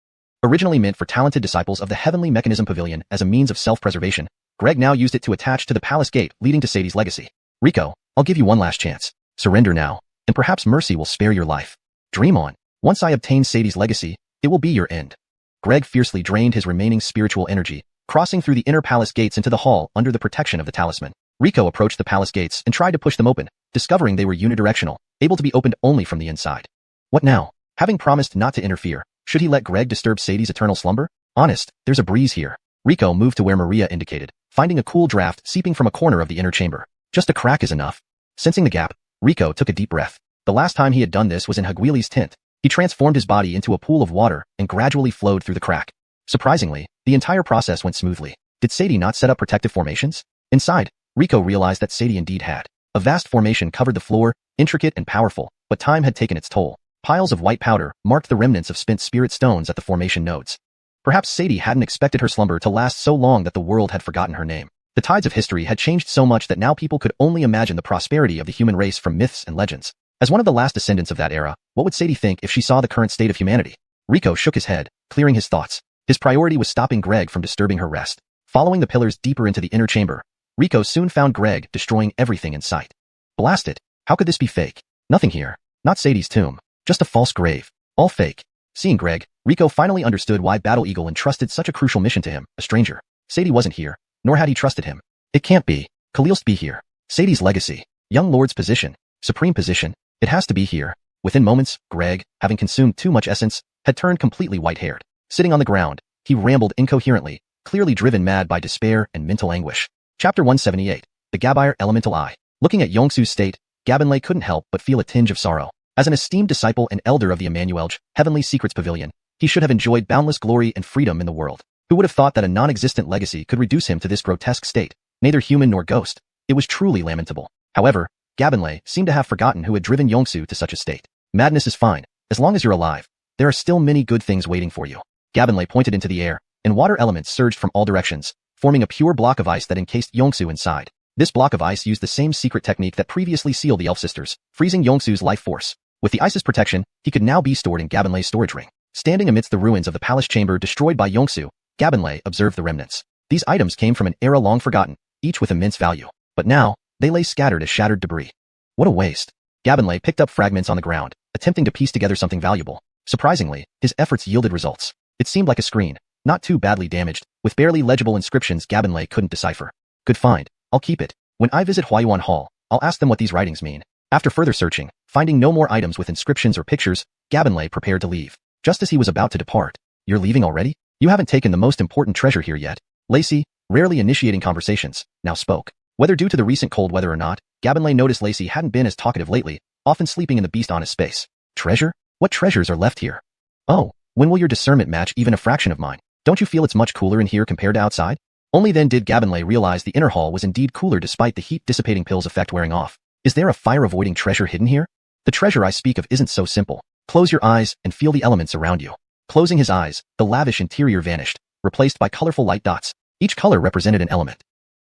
Originally meant for talented disciples of the Heavenly Mechanism Pavilion as a means of self-preservation, Greg now used it to attach to the palace gate leading to Sadie's legacy. Rico, I'll give you one last chance. Surrender now, and perhaps mercy will spare your life. Dream on. Once I obtain Sadie's legacy, it will be your end. Greg fiercely drained his remaining spiritual energy, crossing through the inner palace gates into the hall under the protection of the talisman. Rico approached the palace gates and tried to push them open, discovering they were unidirectional, able to be opened only from the inside. What now? Having promised not to interfere, should he let Greg disturb Sadie's eternal slumber? Honest, there's a breeze here. Rico moved to where Maria indicated, finding a cool draft seeping from a corner of the inner chamber. Just a crack is enough. Sensing the gap, Rico took a deep breath. The last time he had done this was in Higuili's tent. He transformed his body into a pool of water and gradually flowed through the crack. Surprisingly, the entire process went smoothly. Did Sadie not set up protective formations? Inside, Rico realized that Sadie indeed had. A vast formation covered the floor, intricate and powerful, but time had taken its toll. Piles of white powder marked the remnants of spent spirit stones at the formation nodes. Perhaps Sadie hadn't expected her slumber to last so long that the world had forgotten her name. The tides of history had changed so much that now people could only imagine the prosperity of the human race from myths and legends. As one of the last descendants of that era, what would Sadie think if she saw the current state of humanity? Rico shook his head, clearing his thoughts. His priority was stopping Greg from disturbing her rest. Following the pillars deeper into the inner chamber, Rico soon found Greg destroying everything in sight. Blast it! How could this be fake? Nothing here. Not Sadie's tomb. Just a false grave. All fake. Seeing Greg, Rico finally understood why Battle Eagle entrusted such a crucial mission to him, a stranger. Sadie wasn't here, nor had he trusted him. It can't be. Khalil's be here. Sadie's legacy. Young Lord's position. Supreme position. It has to be here. Within moments, Greg, having consumed too much essence, had turned completely white-haired. Sitting on the ground, he rambled incoherently, clearly driven mad by despair and mental anguish. Chapter 178. The Gabire Elemental Eye. Looking at Yongsu's state, Gabinlay couldn't help but feel a tinge of sorrow. As an esteemed disciple and elder of the Emmanuelge, Heavenly Secrets Pavilion, he should have enjoyed boundless glory and freedom in the world. Who would have thought that a non-existent legacy could reduce him to this grotesque state, neither human nor ghost? It was truly lamentable. However, Gabinlay seemed to have forgotten who had driven Yongsu to such a state. Madness is fine, as long as you're alive. There are still many good things waiting for you. Gabinlay pointed into the air, and water elements surged from all directions, forming a pure block of ice that encased Yongsu inside. This block of ice used the same secret technique that previously sealed the Elf Sisters, freezing Yongsu's life force. With the ice's protection, he could now be stored in Gabinlay's storage ring. Standing amidst the ruins of the palace chamber destroyed by Yongsu, Gabinlay observed the remnants. These items came from an era long forgotten, each with immense value. But now, they lay scattered as shattered debris. What a waste. Gabinlay picked up fragments on the ground, attempting to piece together something valuable. Surprisingly, his efforts yielded results. It seemed like a screen, not too badly damaged, with barely legible inscriptions Gabinlay couldn't decipher. Good find. I'll keep it. When I visit Xuanhuan Hall, I'll ask them what these writings mean. After further searching, finding no more items with inscriptions or pictures, Gabinlay prepared to leave. Just as he was about to depart, "You're leaving already? You haven't taken the most important treasure here yet." Lacey, rarely initiating conversations, now spoke. Whether due to the recent cold weather or not, Gabinlay noticed Lacey hadn't been as talkative lately, often sleeping in the beast honest space. Treasure? What treasures are left here? Oh, when will your discernment match even a fraction of mine? Don't you feel it's much cooler in here compared to outside? Only then did Gabinlay realize the inner hall was indeed cooler despite the heat-dissipating pills effect wearing off. Is there a fire-avoiding treasure hidden here? The treasure I speak of isn't so simple. Close your eyes and feel the elements around you. Closing his eyes, the lavish interior vanished, replaced by colorful light dots. Each color represented an element.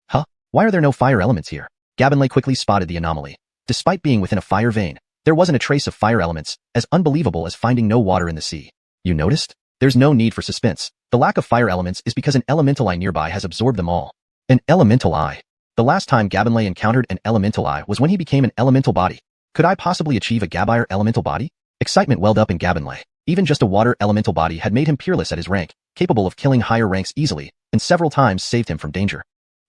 Huh? Why are there no fire elements here? Gabinlay quickly spotted the anomaly. Despite being within a fire vein, there wasn't a trace of fire elements, as unbelievable as finding no water in the sea. You noticed? There's no need for suspense. The lack of fire elements is because an elemental eye nearby has absorbed them all. An elemental eye. The last time Gabinlay encountered an elemental eye was when he became an elemental body. Could I possibly achieve a Gabire elemental body? Excitement welled up in Gabinlay. Even just a water elemental body had made him peerless at his rank, capable of killing higher ranks easily, and several times saved him from danger.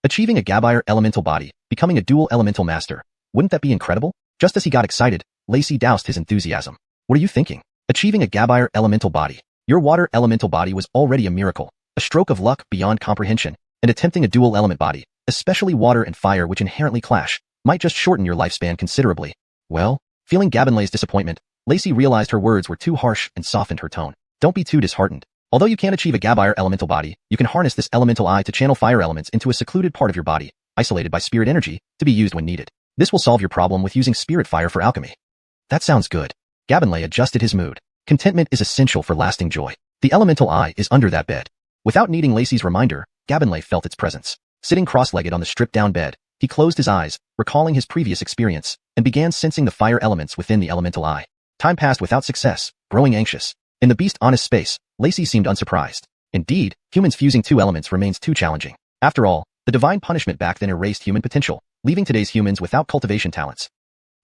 Achieving a Gabire elemental body, becoming a dual elemental master, wouldn't that be incredible? Just as he got excited, Lacey doused his enthusiasm. What are you thinking? Achieving a Gabire elemental body. Your water elemental body was already a miracle, a stroke of luck beyond comprehension, and attempting a dual element body, especially water and fire which inherently clash, might just shorten your lifespan considerably. Well, feeling Gabinlay's disappointment, Lacey realized her words were too harsh and softened her tone. Don't be too disheartened. Although you can't achieve a Gabire elemental body, you can harness this elemental eye to channel fire elements into a secluded part of your body, isolated by spirit energy, to be used when needed. This will solve your problem with using spirit fire for alchemy. That sounds good. Gabinlay adjusted his mood. Contentment is essential for lasting joy. The elemental eye is under that bed. Without needing Lacey's reminder, Gabinlay felt its presence. Sitting cross-legged on the stripped-down bed, he closed his eyes, recalling his previous experience, and began sensing the fire elements within the elemental eye. Time passed without success, growing anxious. In the beast-honest space, Lacey seemed unsurprised. Indeed, humans fusing two elements remains too challenging. After all, the divine punishment back then erased human potential, leaving today's humans without cultivation talents.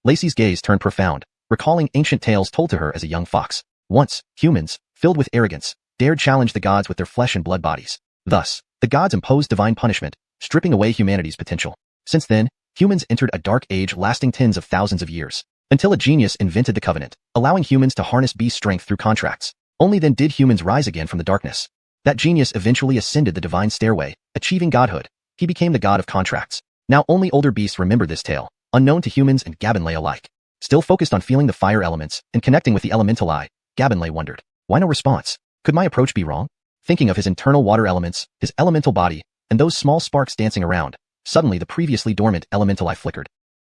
Lacey's gaze turned profound, recalling ancient tales told to her as a young fox. Once, humans, filled with arrogance, dared challenge the gods with their flesh and blood bodies. Thus, the gods imposed divine punishment, stripping away humanity's potential. Since then, humans entered a dark age lasting tens of thousands of years, until a genius invented the Covenant, allowing humans to harness beast strength through contracts. Only then did humans rise again from the darkness. That genius eventually ascended the divine stairway, achieving godhood. He became the god of contracts. Now only older beasts remembered this tale, unknown to humans and Gabonlay alike. Still focused on feeling the fire elements and connecting with the elemental eye, Gabonlay wondered, why no response? Could my approach be wrong? Thinking of his internal water elements, his elemental body, and those small sparks dancing around, suddenly the previously dormant elemental eye flickered.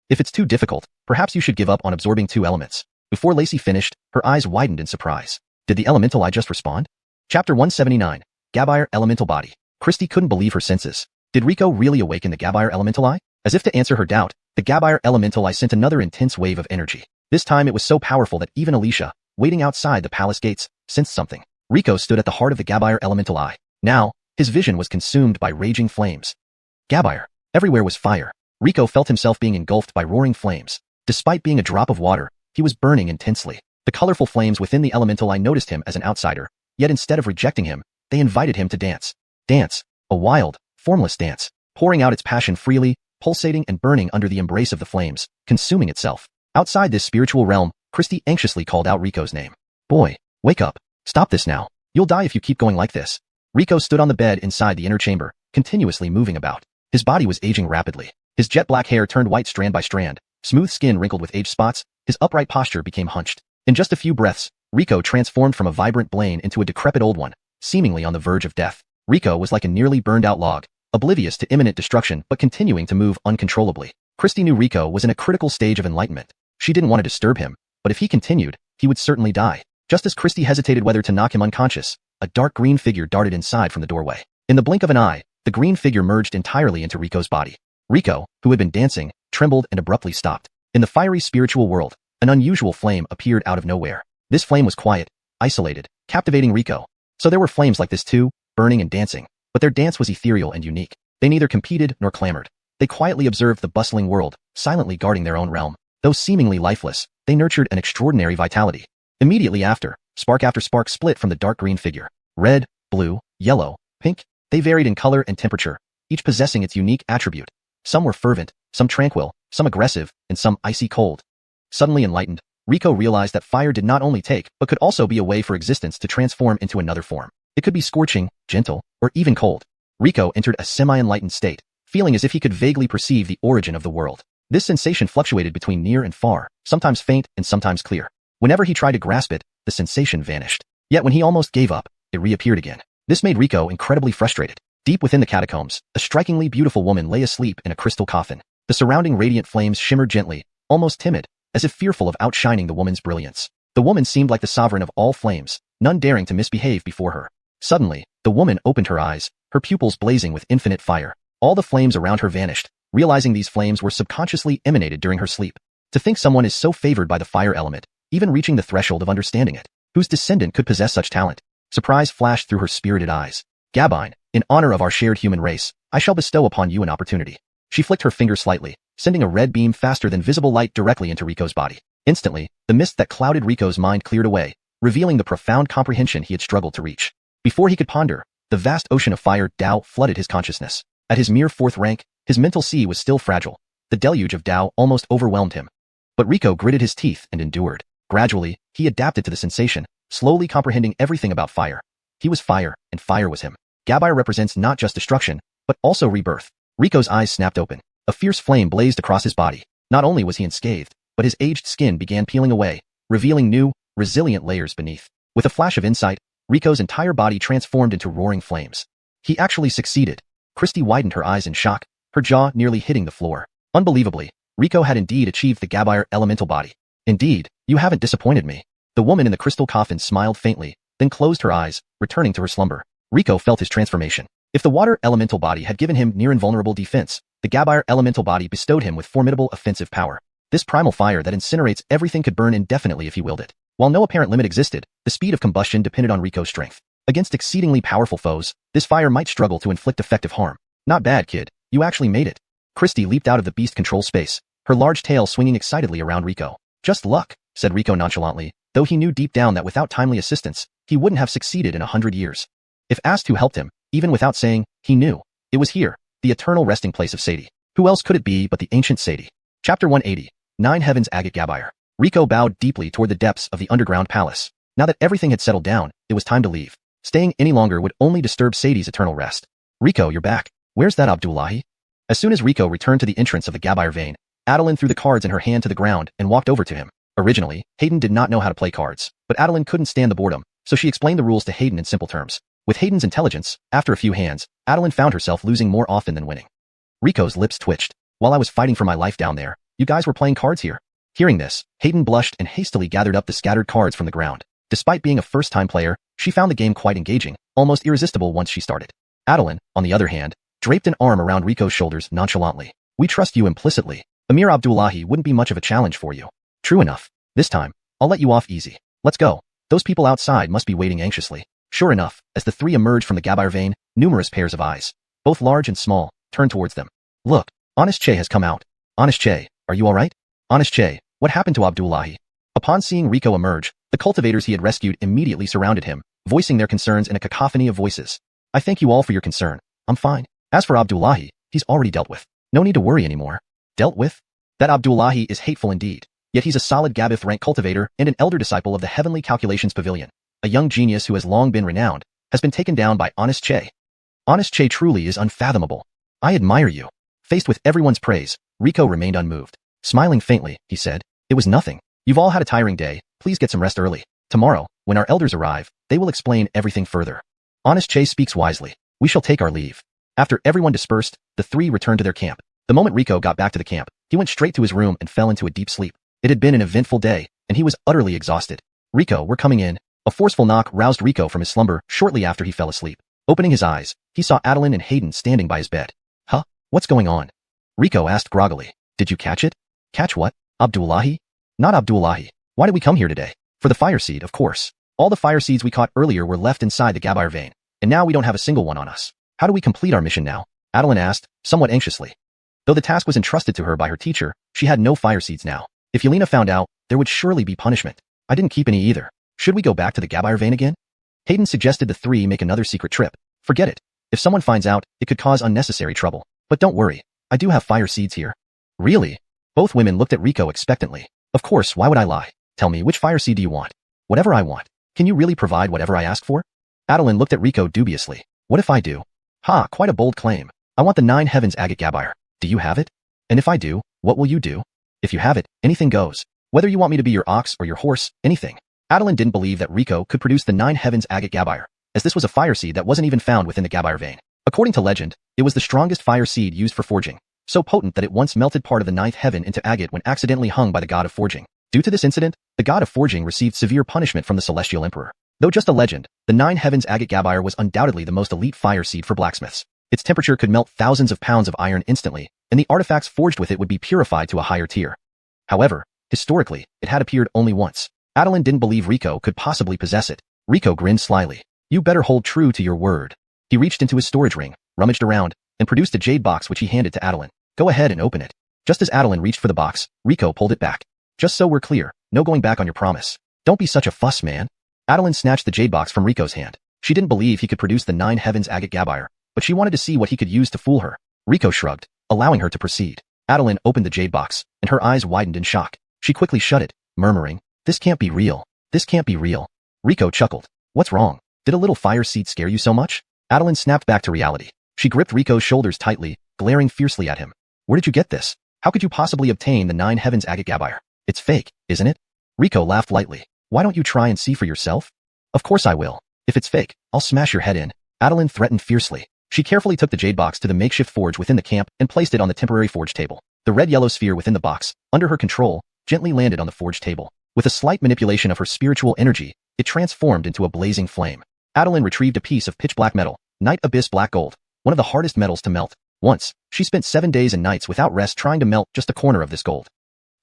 If it's too difficult, perhaps you should give up on absorbing 2 elements. Before Lacey finished, her eyes widened in surprise. Did the elemental eye just respond? Chapter 179, Gabire Elemental Body. Christy couldn't believe her senses. Did Rico really awaken the Gabire Elemental Eye? As if to answer her doubt, the Gabire Elemental Eye sent another intense wave of energy. This time it was so powerful that even Alicia, waiting outside the palace gates, sensed something. Rico stood at the heart of the Gabire Elemental Eye. Now, his vision was consumed by raging flames. Gabire. Everywhere was fire. Rico felt himself being engulfed by roaring flames. Despite being a drop of water, he was burning intensely. The colorful flames within the Elemental Eye noticed him as an outsider, yet instead of rejecting him, they invited him to dance. Dance. A wild, formless dance, pouring out its passion freely, pulsating and burning under the embrace of the flames, consuming itself. Outside this spiritual realm, Christy anxiously called out Rico's name. Boy, wake up. Stop this now. You'll die if you keep going like this. Rico stood on the bed inside the inner chamber, continuously moving about. His body was aging rapidly. His jet black hair turned white strand by strand, smooth skin wrinkled with age spots, his upright posture became hunched. In just a few breaths, Rico transformed from a vibrant Blaine into a decrepit old one, seemingly on the verge of death. Rico was like a nearly burned-out log, oblivious to imminent destruction but continuing to move uncontrollably. Christy knew Rico was in a critical stage of enlightenment. She didn't want to disturb him, but if he continued, he would certainly die. Just as Christy hesitated whether to knock him unconscious, a dark green figure darted inside from the doorway. In the blink of an eye, the green figure merged entirely into Rico's body. Rico, who had been dancing, trembled and abruptly stopped. In the fiery spiritual world, an unusual flame appeared out of nowhere. This flame was quiet, isolated, captivating Rico. So there were flames like this too, burning and dancing, but their dance was ethereal and unique. They neither competed nor clamored. They quietly observed the bustling world, silently guarding their own realm. Though seemingly lifeless, they nurtured an extraordinary vitality. Immediately after spark split from the dark green figure. Red, blue, yellow, pink. They varied in color and temperature, each possessing its unique attribute. Some were fervent, some tranquil, some aggressive, and some icy cold. Suddenly enlightened, Rico realized that fire did not only take, but could also be a way for existence to transform into another form. It could be scorching, gentle, or even cold. Rico entered a semi-enlightened state, feeling as if he could vaguely perceive the origin of the world. This sensation fluctuated between near and far, sometimes faint and sometimes clear. Whenever he tried to grasp it, the sensation vanished. Yet when he almost gave up, it reappeared again. This made Rico incredibly frustrated. Deep within the catacombs, a strikingly beautiful woman lay asleep in a crystal coffin. The surrounding radiant flames shimmered gently, almost timid, as if fearful of outshining the woman's brilliance. The woman seemed like the sovereign of all flames, none daring to misbehave before her. Suddenly, the woman opened her eyes, her pupils blazing with infinite fire. All the flames around her vanished, realizing these flames were subconsciously emanated during her sleep. To think someone is so favored by the fire element, even reaching the threshold of understanding it, whose descendant could possess such talent. Surprise flashed through her spirited eyes. Gabine, in honor of our shared human race, I shall bestow upon you an opportunity. She flicked her finger slightly, sending a red beam faster than visible light directly into Rico's body. Instantly, the mist that clouded Rico's mind cleared away, revealing the profound comprehension he had struggled to reach. Before he could ponder, the vast ocean of fire Dao flooded his consciousness. At his mere 4th rank, his mental sea was still fragile. The deluge of Dao almost overwhelmed him. But Rico gritted his teeth and endured. Gradually, he adapted to the sensation, slowly comprehending everything about fire. He was fire, and fire was him. Gabire represents not just destruction, but also rebirth. Rico's eyes snapped open. A fierce flame blazed across his body. Not only was he unscathed, but his aged skin began peeling away, revealing new, resilient layers beneath. With a flash of insight, Rico's entire body transformed into roaring flames. He actually succeeded. Christy widened her eyes in shock, her jaw nearly hitting the floor. Unbelievably, Rico had indeed achieved the Gabire elemental body. Indeed, you haven't disappointed me. The woman in the crystal coffin smiled faintly, then closed her eyes, returning to her slumber. Rico felt his transformation. If the water elemental body had given him near invulnerable defense, the Gabire elemental body bestowed him with formidable offensive power. This primal fire that incinerates everything could burn indefinitely if he willed it. While no apparent limit existed, the speed of combustion depended on Rico's strength. Against exceedingly powerful foes, this fire might struggle to inflict effective harm. Not bad, kid. You actually made it. Christy leaped out of the beast control space, her large tail swinging excitedly around Rico. Just luck, said Rico nonchalantly, though he knew deep down that without timely assistance, he wouldn't have succeeded in 100 years. If asked who helped him, even without saying, he knew. It was here, the eternal resting place of Sadie. Who else could it be but the ancient Sadie? Chapter 180, 9 Heavens Agate Gabire. Rico bowed deeply toward the depths of the underground palace. Now that everything had settled down, it was time to leave. Staying any longer would only disturb Sadie's eternal rest. Rico, you're back. Where's that Abdullahi? As soon as Rico returned to the entrance of the Gabire vein, Adeline threw the cards in her hand to the ground and walked over to him. Originally, Hayden did not know how to play cards, but Adeline couldn't stand the boredom, so she explained the rules to Hayden in simple terms. With Hayden's intelligence, after a few hands, Adeline found herself losing more often than winning. Rico's lips twitched. While I was fighting for my life down there, you guys were playing cards here. Hearing this, Hayden blushed and hastily gathered up the scattered cards from the ground. Despite being a first-time player, she found the game quite engaging, almost irresistible once she started. Adeline, on the other hand, draped an arm around Rico's shoulders nonchalantly. We trust you implicitly. Amir Abdullahi wouldn't be much of a challenge for you. True enough. This time, I'll let you off easy. Let's go. Those people outside must be waiting anxiously. Sure enough, as the three emerged from the Gabire vein, numerous pairs of eyes, both large and small, turned towards them. Look, Honest Che has come out. Honest Che, are you alright? Honest Che, what happened to Abdullahi? Upon seeing Rico emerge, the cultivators he had rescued immediately surrounded him, voicing their concerns in a cacophony of voices. I thank you all for your concern. I'm fine. As for Abdullahi, he's already dealt with. No need to worry anymore. Dealt with? That Abdullahi is hateful indeed. Yet he's a solid Gabith rank cultivator and an elder disciple of the Heavenly Calculations Pavilion. A young genius who has long been renowned, has been taken down by Honest Che. Honest Che truly is unfathomable. I admire you. Faced with everyone's praise, Rico remained unmoved. Smiling faintly, he said, it was nothing. You've all had a tiring day, please get some rest early. Tomorrow, when our elders arrive, they will explain everything further. Honest Che speaks wisely. We shall take our leave. After everyone dispersed, the three returned to their camp. The moment Rico got back to the camp, he went straight to his room and fell into a deep sleep. It had been an eventful day, and he was utterly exhausted. Rico, we're coming in. A forceful knock roused Rico from his slumber shortly after he fell asleep. Opening his eyes, he saw Adeline and Hayden standing by his bed. Huh? What's going on? Rico asked groggily. Did you catch it? Catch what? Abdullahi? Not Abdullahi. Why did we come here today? For the fire seed, of course. All the fire seeds we caught earlier were left inside the Gabire vein, and now we don't have a single one on us. How do we complete our mission now? Adeline asked, somewhat anxiously. Though the task was entrusted to her by her teacher, she had no fire seeds now. If Yelena found out, there would surely be punishment. I didn't keep any either. Should we go back to the Gabire vein again? Hayden suggested the three make another secret trip. Forget it. If someone finds out, it could cause unnecessary trouble. But don't worry. I do have fire seeds here. Really? Both women looked at Rico expectantly. Of course, why would I lie? Tell me, which fire seed do you want? Whatever I want. Can you really provide whatever I ask for? Adeline looked at Rico dubiously. What if I do? Ha, quite a bold claim. I want the 9 heavens agate Gabire. Do you have it? And if I do, what will you do? If you have it, anything goes. Whether you want me to be your ox or your horse, anything. Adeline didn't believe that Rico could produce the 9 heavens agate Gabire, as this was a fire seed that wasn't even found within the Gabire vein. According to legend, it was the strongest fire seed used for forging, so potent that it once melted part of the 9th heaven into agate when accidentally hung by the god of forging. Due to this incident, the god of forging received severe punishment from the celestial emperor. Though just a legend, the 9 heavens agate Gabire was undoubtedly the most elite fire seed for blacksmiths. Its temperature could melt thousands of pounds of iron instantly, and the artifacts forged with it would be purified to a higher tier. However, historically, it had appeared only once. Adeline didn't believe Rico could possibly possess it. Rico grinned slyly. You better hold true to your word. He reached into his storage ring, rummaged around, and produced a jade box which he handed to Adeline. Go ahead and open it. Just as Adeline reached for the box, Rico pulled it back. Just so we're clear, no going back on your promise. Don't be such a fuss, man. Adeline snatched the jade box from Rico's hand. She didn't believe he could produce the 9 heavens agate Gabire, but she wanted to see what he could use to fool her. Rico shrugged, allowing her to proceed. Adeline opened the jade box, and her eyes widened in shock. She quickly shut it, murmuring, this can't be real. This can't be real. Rico chuckled. What's wrong? Did a little fire seed scare you so much? Adeline snapped back to reality. She gripped Rico's shoulders tightly, glaring fiercely at him. Where did you get this? How could you possibly obtain the 9 heavens agate Gabire? It's fake, isn't it? Rico laughed lightly. Why don't you try and see for yourself? Of course I will. If it's fake, I'll smash your head in. Adeline threatened fiercely. She carefully took the jade box to the makeshift forge within the camp and placed it on the temporary forge table. The red-yellow sphere within the box, under her control, gently landed on the forge table. With a slight manipulation of her spiritual energy, it transformed into a blazing flame. Adeline retrieved a piece of pitch-black metal, Night Abyss Black Gold, one of the hardest metals to melt. Once, she spent 7 days and nights without rest trying to melt just a corner of this gold.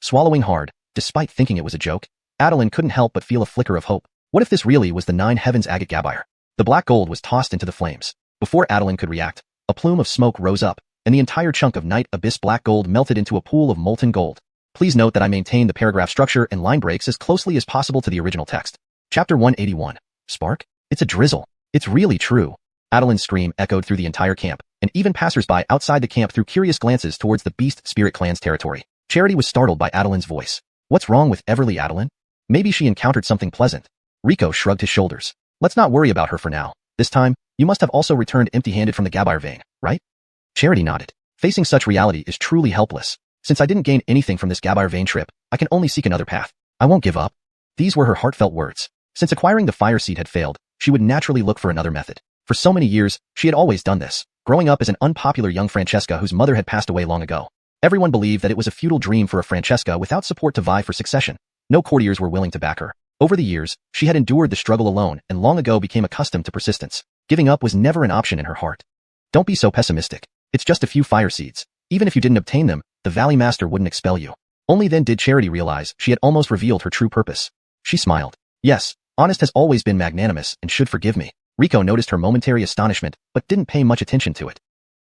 Swallowing hard, despite thinking it was a joke, Adeline couldn't help but feel a flicker of hope. What if this really was the 9 heavens agate Gabire? The black gold was tossed into the flames. Before Adeline could react, a plume of smoke rose up, and the entire chunk of Night Abyss Black Gold melted into a pool of molten gold. Please note that I maintain the paragraph structure and line breaks as closely as possible to the original text. Chapter 181. Spark? It's a drizzle. It's really true. Adeline's scream echoed through the entire camp, and even passersby outside the camp threw curious glances towards the Beast Spirit clan's territory. Charity was startled by Adeline's voice. What's wrong with Everly, Adeline? Maybe she encountered something pleasant. Rico shrugged his shoulders. Let's not worry about her for now. This time, you must have also returned empty-handed from the Gabbire vein, right? Charity nodded. Facing such reality is truly helpless. Since I didn't gain anything from this Gabbire vein trip, I can only seek another path. I won't give up. These were her heartfelt words. Since acquiring the fire seed had failed, she would naturally look for another method. For so many years, she had always done this, growing up as an unpopular young Francesca whose mother had passed away long ago. Everyone believed that it was a futile dream for a Francesca without support to vie for succession. No courtiers were willing to back her. Over the years, she had endured the struggle alone and long ago became accustomed to persistence. Giving up was never an option in her heart. Don't be so pessimistic. It's just a few fire seeds. Even if you didn't obtain them, the Valley Master wouldn't expel you. Only then did Charity realize she had almost revealed her true purpose. She smiled. Yes, Honest has always been magnanimous and should forgive me. Rico noticed her momentary astonishment, but didn't pay much attention to it.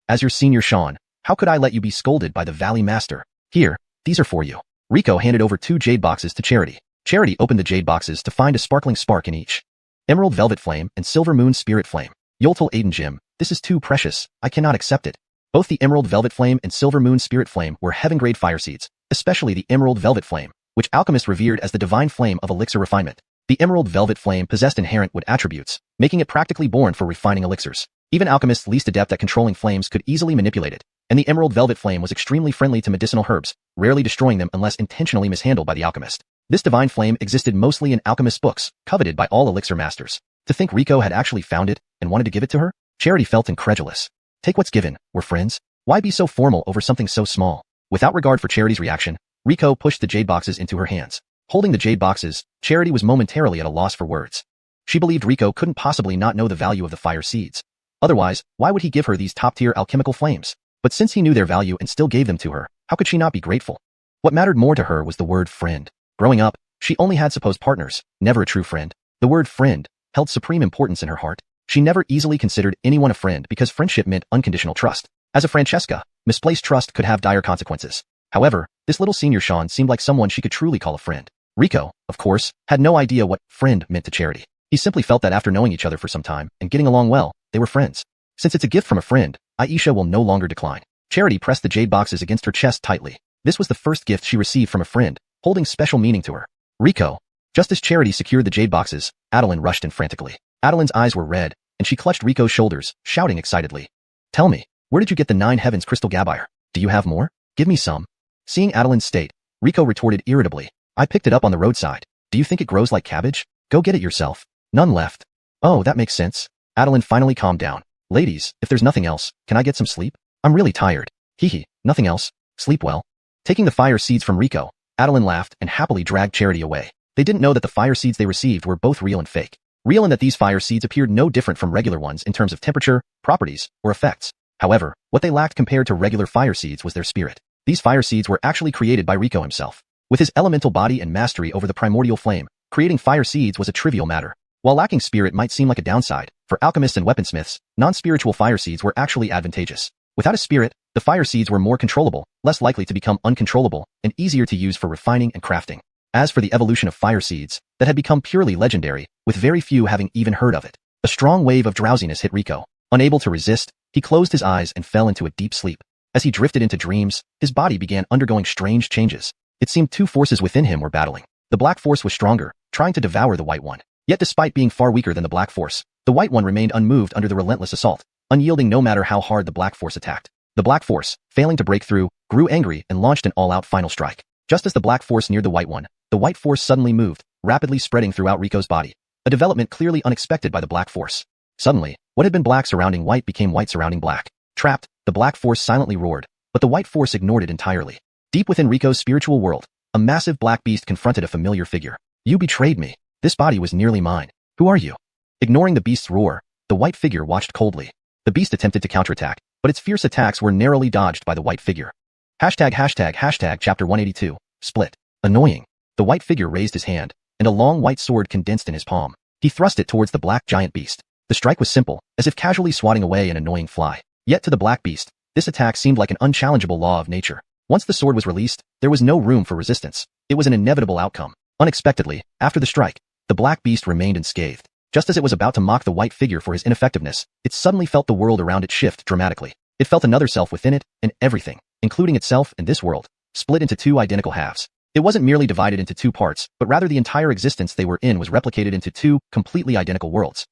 As your senior Sean, how could I let you be scolded by the Valley Master? Here, these are for you. Rico handed over 2 jade boxes to Charity. Charity opened the jade boxes to find a sparkling spark in each. Emerald Velvet Flame and Silver Moon Spirit Flame. Yoltal Aiden Gem, this is too precious, I cannot accept it. Both the Emerald Velvet Flame and Silver Moon Spirit Flame were heaven-grade fire seeds, especially the Emerald Velvet Flame, which alchemists revered as the divine flame of elixir refinement. The Emerald Velvet Flame possessed inherent wood attributes, making it practically born for refining elixirs. Even alchemists least adept at controlling flames could easily manipulate it, and the Emerald Velvet Flame was extremely friendly to medicinal herbs, rarely destroying them unless intentionally mishandled by the alchemist. This divine flame existed mostly in alchemist books, coveted by all elixir masters. To think Rico had actually found it and wanted to give it to her? Charity felt incredulous. Take what's given, we're friends. Why be so formal over something so small? Without regard for Charity's reaction, Rico pushed the jade boxes into her hands. Holding the jade boxes, Charity was momentarily at a loss for words. She believed Rico couldn't possibly not know the value of the fire seeds. Otherwise, why would he give her these top-tier alchemical flames? But since he knew their value and still gave them to her, how could she not be grateful? What mattered more to her was the word friend. Growing up, she only had supposed partners, never a true friend. The word friend held supreme importance in her heart. She never easily considered anyone a friend because friendship meant unconditional trust. As a Francesca, misplaced trust could have dire consequences. However, this little senior Sean seemed like someone she could truly call a friend. Rico, of course, had no idea what friend meant to Charity. He simply felt that after knowing each other for some time and getting along well, they were friends. Since it's a gift from a friend, Aisha will no longer decline. Charity pressed the jade boxes against her chest tightly. This was the first gift she received from a friend, holding special meaning to her. Rico. Just as Charity secured the jade boxes, Adeline rushed in frantically. Adeline's eyes were red, and she clutched Rico's shoulders, shouting excitedly. Tell me, where did you get the 9 Heavens crystal Gabbire? Do you have more? Give me some. Seeing Adeline's state, Rico retorted irritably. I picked it up on the roadside. Do you think it grows like cabbage? Go get it yourself. None left. Oh, that makes sense. Adeline finally calmed down. Ladies, if there's nothing else, can I get some sleep? I'm really tired. Hee, nothing else. Sleep well. Taking the fire seeds from Rico, Adeline laughed and happily dragged Charity away. They didn't know that the fire seeds they received were both real and fake. Real in that these fire seeds appeared no different from regular ones in terms of temperature, properties, or effects. However, what they lacked compared to regular fire seeds was their spirit. These fire seeds were actually created by Rico himself. With his elemental body and mastery over the primordial flame, creating fire seeds was a trivial matter. While lacking spirit might seem like a downside, for alchemists and weaponsmiths, non-spiritual fire seeds were actually advantageous. Without a spirit, the fire seeds were more controllable, less likely to become uncontrollable, and easier to use for refining and crafting. As for the evolution of fire seeds, that had become purely legendary, with very few having even heard of it. A strong wave of drowsiness hit Rico. Unable to resist, he closed his eyes and fell into a deep sleep. As he drifted into dreams, his body began undergoing strange changes. It seemed 2 forces within him were battling. The black force was stronger, trying to devour the white one. Yet despite being far weaker than the black force, the white one remained unmoved under the relentless assault, unyielding no matter how hard the black force attacked. The black force, failing to break through, grew angry and launched an all-out final strike. Just as the black force neared the white one, the white force suddenly moved, rapidly spreading throughout Rico's body. A development clearly unexpected by the black force. Suddenly, what had been black surrounding white became white surrounding black. Trapped, the black force silently roared, but the white force ignored it entirely. Deep within Rico's spiritual world, a massive black beast confronted a familiar figure. You betrayed me. This body was nearly mine. Who are you? Ignoring the beast's roar, the white figure watched coldly. The beast attempted to counterattack, but its fierce attacks were narrowly dodged by the white figure. Hashtag chapter 182, split. Annoying. The white figure raised his hand, and a long white sword condensed in his palm. He thrust it towards the black giant beast. The strike was simple, as if casually swatting away an annoying fly. Yet to the black beast, this attack seemed like an unchallengeable law of nature. Once the sword was released, there was no room for resistance. It was an inevitable outcome. Unexpectedly, after the strike, the black beast remained unscathed. Just as it was about to mock the white figure for his ineffectiveness, it suddenly felt the world around it shift dramatically. It felt another self within it, and everything, including itself and this world, split into 2 identical halves. It wasn't merely divided into two parts, but rather the entire existence they were in was replicated into two completely identical worlds.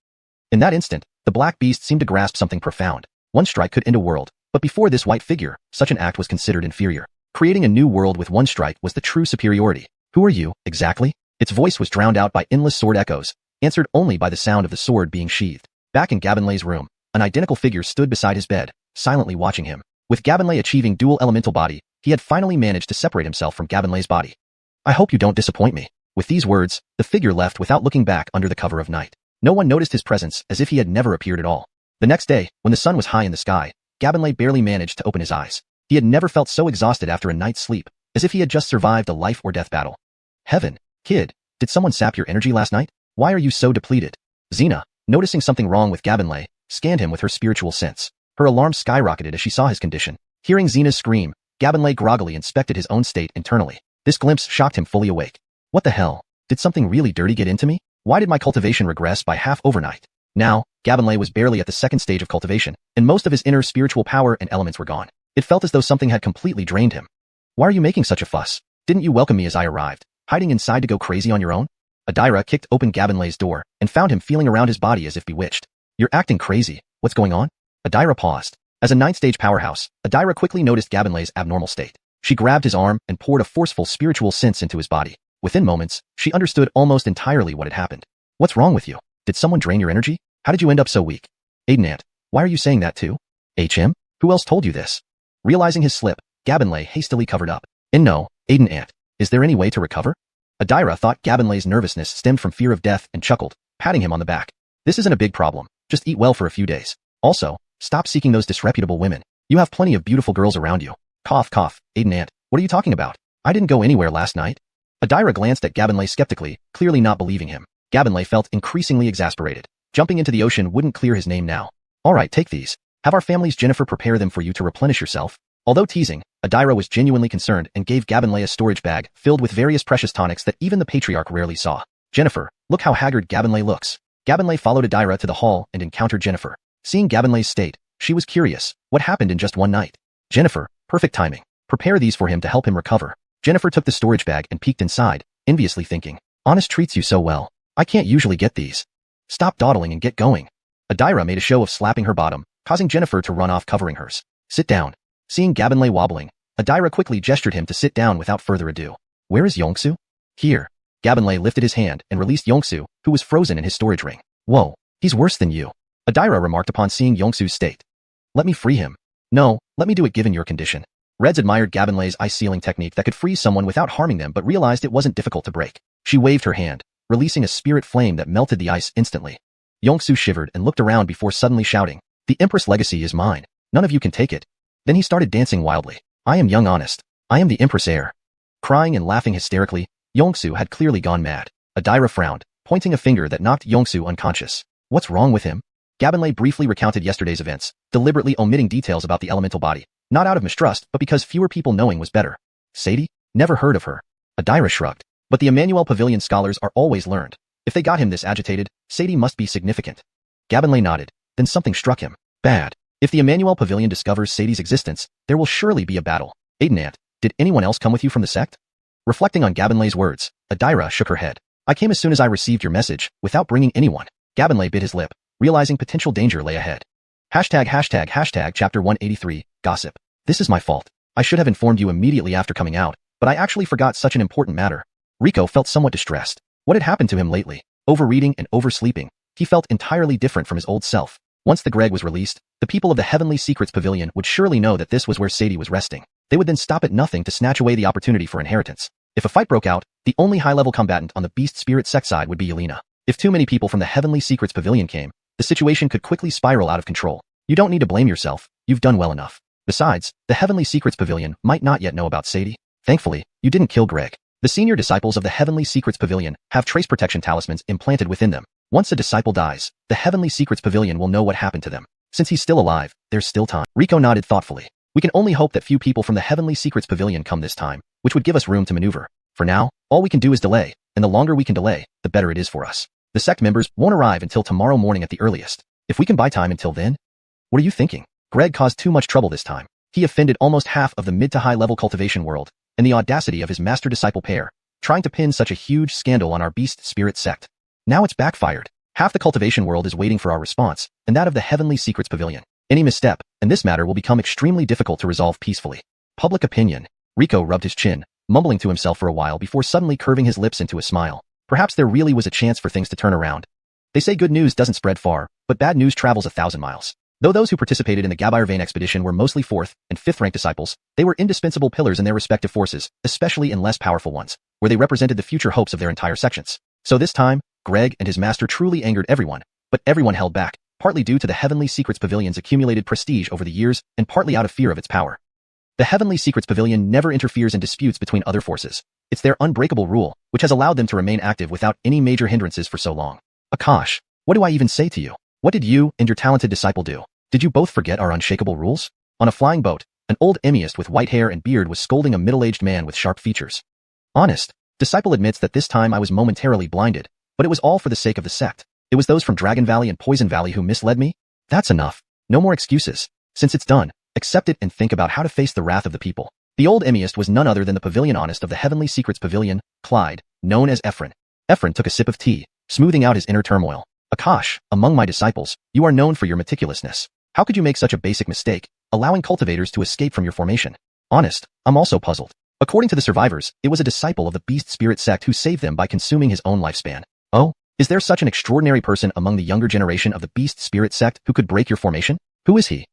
In that instant, the black beast seemed to grasp something profound. One strike could end a world, but before this white figure, such an act was considered inferior. Creating a new world with one strike was the true superiority. Who are you, exactly? Its voice was drowned out by endless sword echoes, answered only by the sound of the sword being sheathed. Back in Gabonlai's room, an identical figure stood beside his bed, silently watching him. With Gabonlai achieving dual elemental body, he had finally managed to separate himself from Gabonlai's body. I hope you don't disappoint me. With these words, the figure left without looking back under the cover of night. No one noticed his presence as if he had never appeared at all. The next day, when the sun was high in the sky, Gabonlai barely managed to open his eyes. He had never felt so exhausted after a night's sleep, as if he had just survived a life or death battle. Heaven, kid, did someone sap your energy last night? Why are you so depleted? Xena, noticing something wrong with Gabonlai, scanned him with her spiritual sense. Her alarm skyrocketed as she saw his condition. Hearing Xena's scream, Gabonlai groggily inspected his own state internally. This glimpse shocked him fully awake. What the hell? Did something really dirty get into me? Why did my cultivation regress by half overnight? Now, Gabonlai was barely at the second stage of cultivation, and most of his inner spiritual power and elements were gone. It felt as though something had completely drained him. Why are you making such a fuss? Didn't you welcome me as I arrived, hiding inside to go crazy on your own? Adira kicked open Gabonlai's door and found him feeling around his body as if bewitched. You're acting crazy. What's going on? Adira paused. As a 9th-stage powerhouse, Adira quickly noticed Gabonlai's abnormal state. She grabbed his arm and poured a forceful spiritual sense into his body. Within moments, she understood almost entirely what had happened. What's wrong with you? Did someone drain your energy? How did you end up so weak? Aidenant, why are you saying that too? HM? Who else told you this? Realizing his slip, Gabonlai hastily covered up. And no, Aidenant, is there any way to recover? Adira thought Gabonlai's nervousness stemmed from fear of death and chuckled, patting him on the back. This isn't a big problem. Just eat well for a few days. Also, stop seeking those disreputable women. You have plenty of beautiful girls around you. Cough, cough. Aidenant, what are you talking about? I didn't go anywhere last night. Adira glanced at Gabonlai skeptically, clearly not believing him. Gabonlai felt increasingly exasperated. Jumping into the ocean wouldn't clear his name now. Alright, take these. Have our family's Jennifer prepare them for you to replenish yourself. Although teasing, Adira was genuinely concerned and gave Gabonlai a storage bag filled with various precious tonics that even the patriarch rarely saw. Jennifer, look how haggard Gabonlai looks. Gabonlai followed Adira to the hall and encountered Jennifer. Seeing Gabonlai's state, she was curious. What happened in just one night? Jennifer, perfect timing. Prepare these for him to help him recover. Jennifer took the storage bag and peeked inside, enviously thinking, Honest treats you so well. I can't usually get these. Stop dawdling and get going. Adira made a show of slapping her bottom, causing Jennifer to run off covering hers. Sit down. Seeing Gabonlai wobbling, Adira quickly gestured him to sit down without further ado. Where is Xianxia? Here. Gabonlai lifted his hand and released Xianxia, who was frozen in his storage ring. Whoa, he's worse than you. Adira remarked upon seeing Xianxia's state. Let me free him. No, let me do it given your condition. Reds admired Gabonlai's ice sealing technique that could freeze someone without harming them but realized it wasn't difficult to break. She waved her hand, releasing a spirit flame that melted the ice instantly. Xianxia shivered and looked around before suddenly shouting, The Empress legacy is mine. None of you can take it. Then he started dancing wildly. I am young honest. I am the Empress heir. Crying and laughing hysterically, Xianxia had clearly gone mad. Adira frowned, pointing a finger that knocked Xianxia unconscious. What's wrong with him? Gabonlai briefly recounted yesterday's events, deliberately omitting details about the elemental body, not out of mistrust but because fewer people knowing was better. Sadie? Never heard of her. Adira shrugged. But the Emmanuel Pavilion scholars are always learned. If they got him this agitated, Sadie must be significant. Gabonlai nodded. Then something struck him. Bad. If the Emmanuel Pavilion discovers Sadie's existence, there will surely be a battle. Aidenant, did anyone else come with you from the sect? Reflecting on Gabonlai's words, Adira shook her head. I came as soon as I received your message, without bringing anyone. Gabonlai bit his lip, realizing potential danger lay ahead. Hashtag chapter 183, gossip. This is my fault. I should have informed you immediately after coming out, but I actually forgot such an important matter. Rico felt somewhat distressed. What had happened to him lately? Overreading and oversleeping. He felt entirely different from his old self. Once the Greg was released, the people of the Heavenly Secrets Pavilion would surely know that this was where Sadie was resting. They would then stop at nothing to snatch away the opportunity for inheritance. If a fight broke out, the only high-level combatant on the Beast Spirit Sect side would be Yelena. If too many people from the Heavenly Secrets Pavilion came, the situation could quickly spiral out of control. You don't need to blame yourself, you've done well enough. Besides, the Heavenly Secrets Pavilion might not yet know about Sadie. Thankfully, you didn't kill Greg. The senior disciples of the Heavenly Secrets Pavilion have trace protection talismans implanted within them. Once a disciple dies, the Heavenly Secrets Pavilion will know what happened to them. Since he's still alive, there's still time. Rico nodded thoughtfully. We can only hope that few people from the Heavenly Secrets Pavilion come this time, which would give us room to maneuver. For now, all we can do is delay, and the longer we can delay, the better it is for us. The sect members won't arrive until tomorrow morning at the earliest. If we can buy time until then? What are you thinking? Greg caused too much trouble this time. He offended almost half of the mid to high level cultivation world, and the audacity of his master-disciple pair, trying to pin such a huge scandal on our Beast Spirit Sect. Now it's backfired. Half the cultivation world is waiting for our response, and that of the Heavenly Secrets Pavilion. Any misstep, and this matter will become extremely difficult to resolve peacefully. Public opinion. Rico rubbed his chin, mumbling to himself for a while before suddenly curving his lips into a smile. Perhaps there really was a chance for things to turn around. They say good news doesn't spread far, but bad news travels 1,000 miles. Though those who participated in the Gabayr Vein expedition were mostly 4th and 5th rank disciples, they were indispensable pillars in their respective forces, especially in less powerful ones, where they represented the future hopes of their entire sections. So this time, Greg and his master truly angered everyone, but everyone held back, partly due to the Heavenly Secrets Pavilion's accumulated prestige over the years and partly out of fear of its power. The Heavenly Secrets Pavilion never interferes in disputes between other forces. It's their unbreakable rule, which has allowed them to remain active without any major hindrances for so long. Akash, what do I even say to you? What did you and your talented disciple do? Did you both forget our unshakable rules? On a flying boat, an old emiist with white hair and beard was scolding a middle-aged man with sharp features. Honest, disciple admits that this time I was momentarily blinded, but it was all for the sake of the sect. It was those from Dragon Valley and Poison Valley who misled me? That's enough. No more excuses. Since it's done, accept it and think about how to face the wrath of the people. The old emiist was none other than the Pavilion Honest of the Heavenly Secrets Pavilion, Clyde, known as Ephron. Ephron took a sip of tea, smoothing out his inner turmoil. Akash, among my disciples, you are known for your meticulousness. How could you make such a basic mistake, allowing cultivators to escape from your formation? Honest, I'm also puzzled. According to the survivors, it was a disciple of the Beast Spirit Sect who saved them by consuming his own lifespan. Oh, is there such an extraordinary person among the younger generation of the Beast Spirit Sect who could break your formation? Who is he?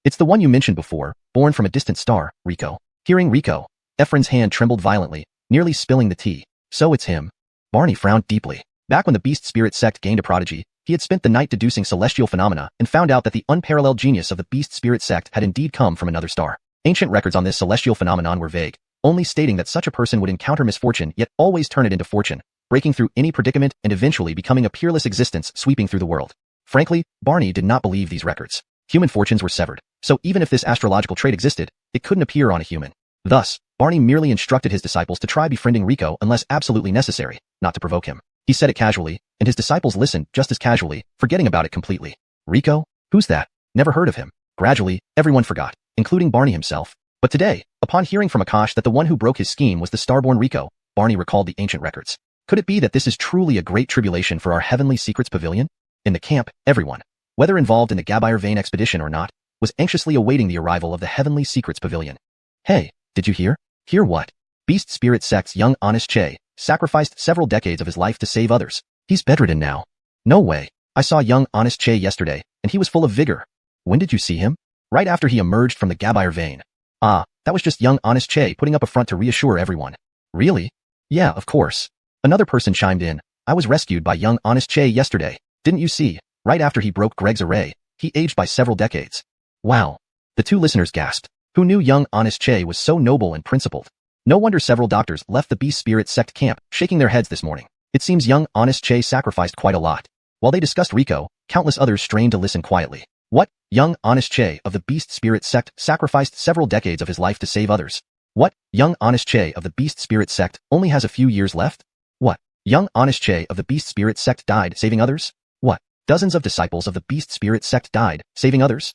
It's the one you mentioned before, born from a distant star, Rico. Hearing Rico, Ephron's hand trembled violently, nearly spilling the tea. So it's him. Barney frowned deeply. Back when the Beast Spirit Sect gained a prodigy, he had spent the night deducing celestial phenomena and found out that the unparalleled genius of the Beast Spirit Sect had indeed come from another star. Ancient records on this celestial phenomenon were vague, only stating that such a person would encounter misfortune yet always turn it into fortune, breaking through any predicament and eventually becoming a peerless existence sweeping through the world. Frankly, Barney did not believe these records. Human fortunes were severed, so even if this astrological trait existed, it couldn't appear on a human. Thus, Barney merely instructed his disciples to try befriending Rico unless absolutely necessary, not to provoke him. He said it casually, and his disciples listened just as casually, forgetting about it completely. Rico? Who's that? Never heard of him. Gradually, everyone forgot, including Barney himself. But today, upon hearing from Akash that the one who broke his scheme was the starborn Rico, Barney recalled the ancient records. Could it be that this is truly a great tribulation for our Heavenly Secrets Pavilion? In the camp, everyone, whether involved in the Gabayr Vein expedition or not, was anxiously awaiting the arrival of the Heavenly Secrets Pavilion. Hey, did you hear? Hear what? Beast Spirit Sect's young Honest Che sacrificed several decades of his life to save others. He's bedridden now. No way. I saw young Honest Che yesterday, and he was full of vigor. When did you see him? Right after he emerged from the Gabayr Vein. Ah, that was just young Honest Che putting up a front to reassure everyone. Really? Yeah, of course. Another person chimed in. I was rescued by young Honest Che yesterday. Didn't you see? Right after he broke Greg's array, he aged by several decades. Wow. The two listeners gasped. Who knew young Honest Che was so noble and principled? No wonder several doctors left the Beast Spirit Sect camp, shaking their heads this morning. It seems young Honest Che sacrificed quite a lot. While they discussed Rico, countless others strained to listen quietly. What? Young Honest Che of the Beast Spirit Sect sacrificed several decades of his life to save others. What? Young Honest Che of the Beast Spirit Sect only has a few years left? What? Young Honest Che of the Beast Spirit Sect died saving others? What? Dozens of disciples of the Beast Spirit Sect died saving others?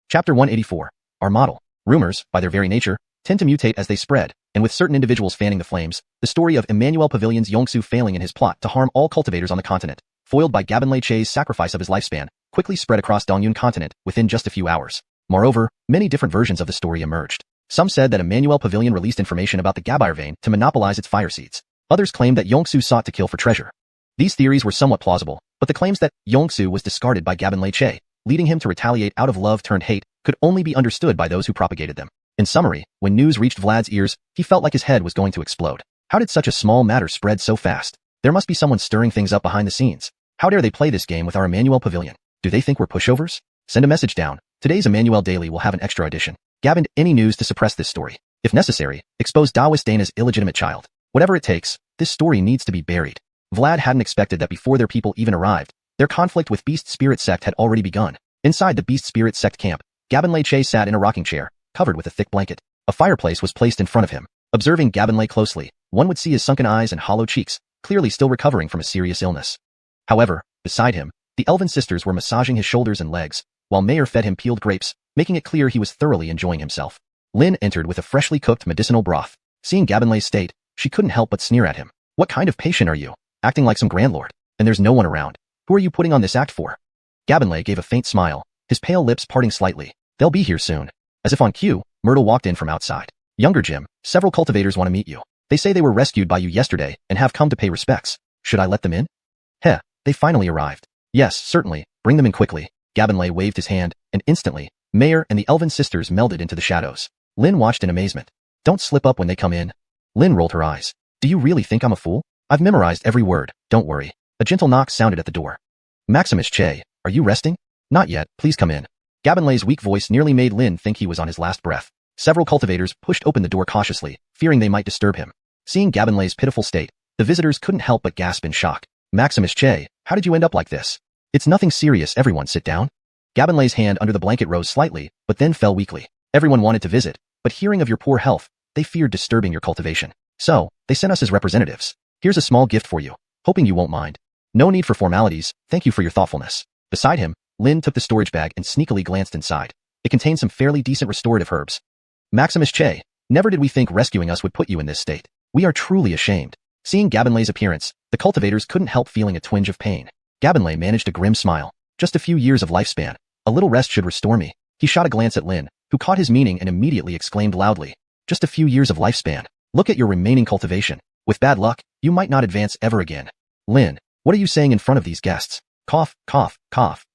Chapter 184. Our model. Rumors, by their very nature, tend to mutate as they spread, and with certain individuals fanning the flames, the story of Emmanuel Pavilion's Yongsu failing in his plot to harm all cultivators on the continent, foiled by Gabin Che's sacrifice of his lifespan, quickly spread across Dongyun Continent within just a few hours. Moreover, many different versions of the story emerged. Some said that Emmanuel Pavilion released information about the Gabayr Vein to monopolize its fire seeds. Others claimed that Yongsu sought to kill for treasure. These theories were somewhat plausible, but the claims that Yongsu was discarded by Gabin Che, leading him to retaliate out of love turned hate, could only be understood by those who propagated them. In summary, when news reached Vlad's ears, he felt like his head was going to explode. How did such a small matter spread so fast? There must be someone stirring things up behind the scenes. How dare they play this game with our Emmanuel Pavilion? Do they think we're pushovers? Send a message down. Today's Emmanuel Daily will have an extra edition. Gabbined any news to suppress this story. If necessary, expose Daoist Dana's illegitimate child. Whatever it takes, this story needs to be buried. Vlad hadn't expected that before their people even arrived, their conflict with Beast Spirit Sect had already begun. Inside the Beast Spirit Sect camp, Gabin Che sat in a rocking chair, covered with a thick blanket. A fireplace was placed in front of him. Observing Gabin closely, one would see his sunken eyes and hollow cheeks, clearly still recovering from a serious illness. However, beside him, the elven sisters were massaging his shoulders and legs, while Mayer fed him peeled grapes, making it clear he was thoroughly enjoying himself. Lin entered with a freshly cooked medicinal broth. Seeing Gabinlay's state, she couldn't help but sneer at him. What kind of patient are you? Acting like some grandlord. And there's no one around. Who are you putting on this act for? Gabinlay gave a faint smile, his pale lips parting slightly. They'll be here soon. As if on cue, Myrtle walked in from outside. Younger Jim, several cultivators want to meet you. They say they were rescued by you yesterday and have come to pay respects. Should I let them in? Heh, they finally arrived. Yes, certainly, bring them in quickly. Gabinlay waved his hand, and instantly, Mayor and the elven sisters melded into the shadows. Lin watched in amazement. Don't slip up when they come in. Lin rolled her eyes. Do you really think I'm a fool? I've memorized every word, don't worry. A gentle knock sounded at the door. Maximus Che, are you resting? Not yet, please come in. Gabinlay's weak voice nearly made Lin think he was on his last breath. Several cultivators pushed open the door cautiously, fearing they might disturb him. Seeing Gabinlay's pitiful state, the visitors couldn't help but gasp in shock. Maximus Che, how did you end up like this? It's nothing serious, everyone sit down. Gabinlay's hand under the blanket rose slightly, but then fell weakly. Everyone wanted to visit, but hearing of your poor health, they feared disturbing your cultivation. So, they sent us as representatives. Here's a small gift for you, hoping you won't mind. No need for formalities, thank you for your thoughtfulness. Beside him, Lin took the storage bag and sneakily glanced inside. It contained some fairly decent restorative herbs. Maximus Che, never did we think rescuing us would put you in this state. We are truly ashamed. Seeing Gabinlay's appearance, the cultivators couldn't help feeling a twinge of pain. Gabinlay managed a grim smile. Just a few years of lifespan. A little rest should restore me. He shot a glance at Lin, who caught his meaning and immediately exclaimed loudly. Just a few years of lifespan. Look at your remaining cultivation. With bad luck, you might not advance ever again. Lin, what are you saying in front of these guests? Cough, cough, cough.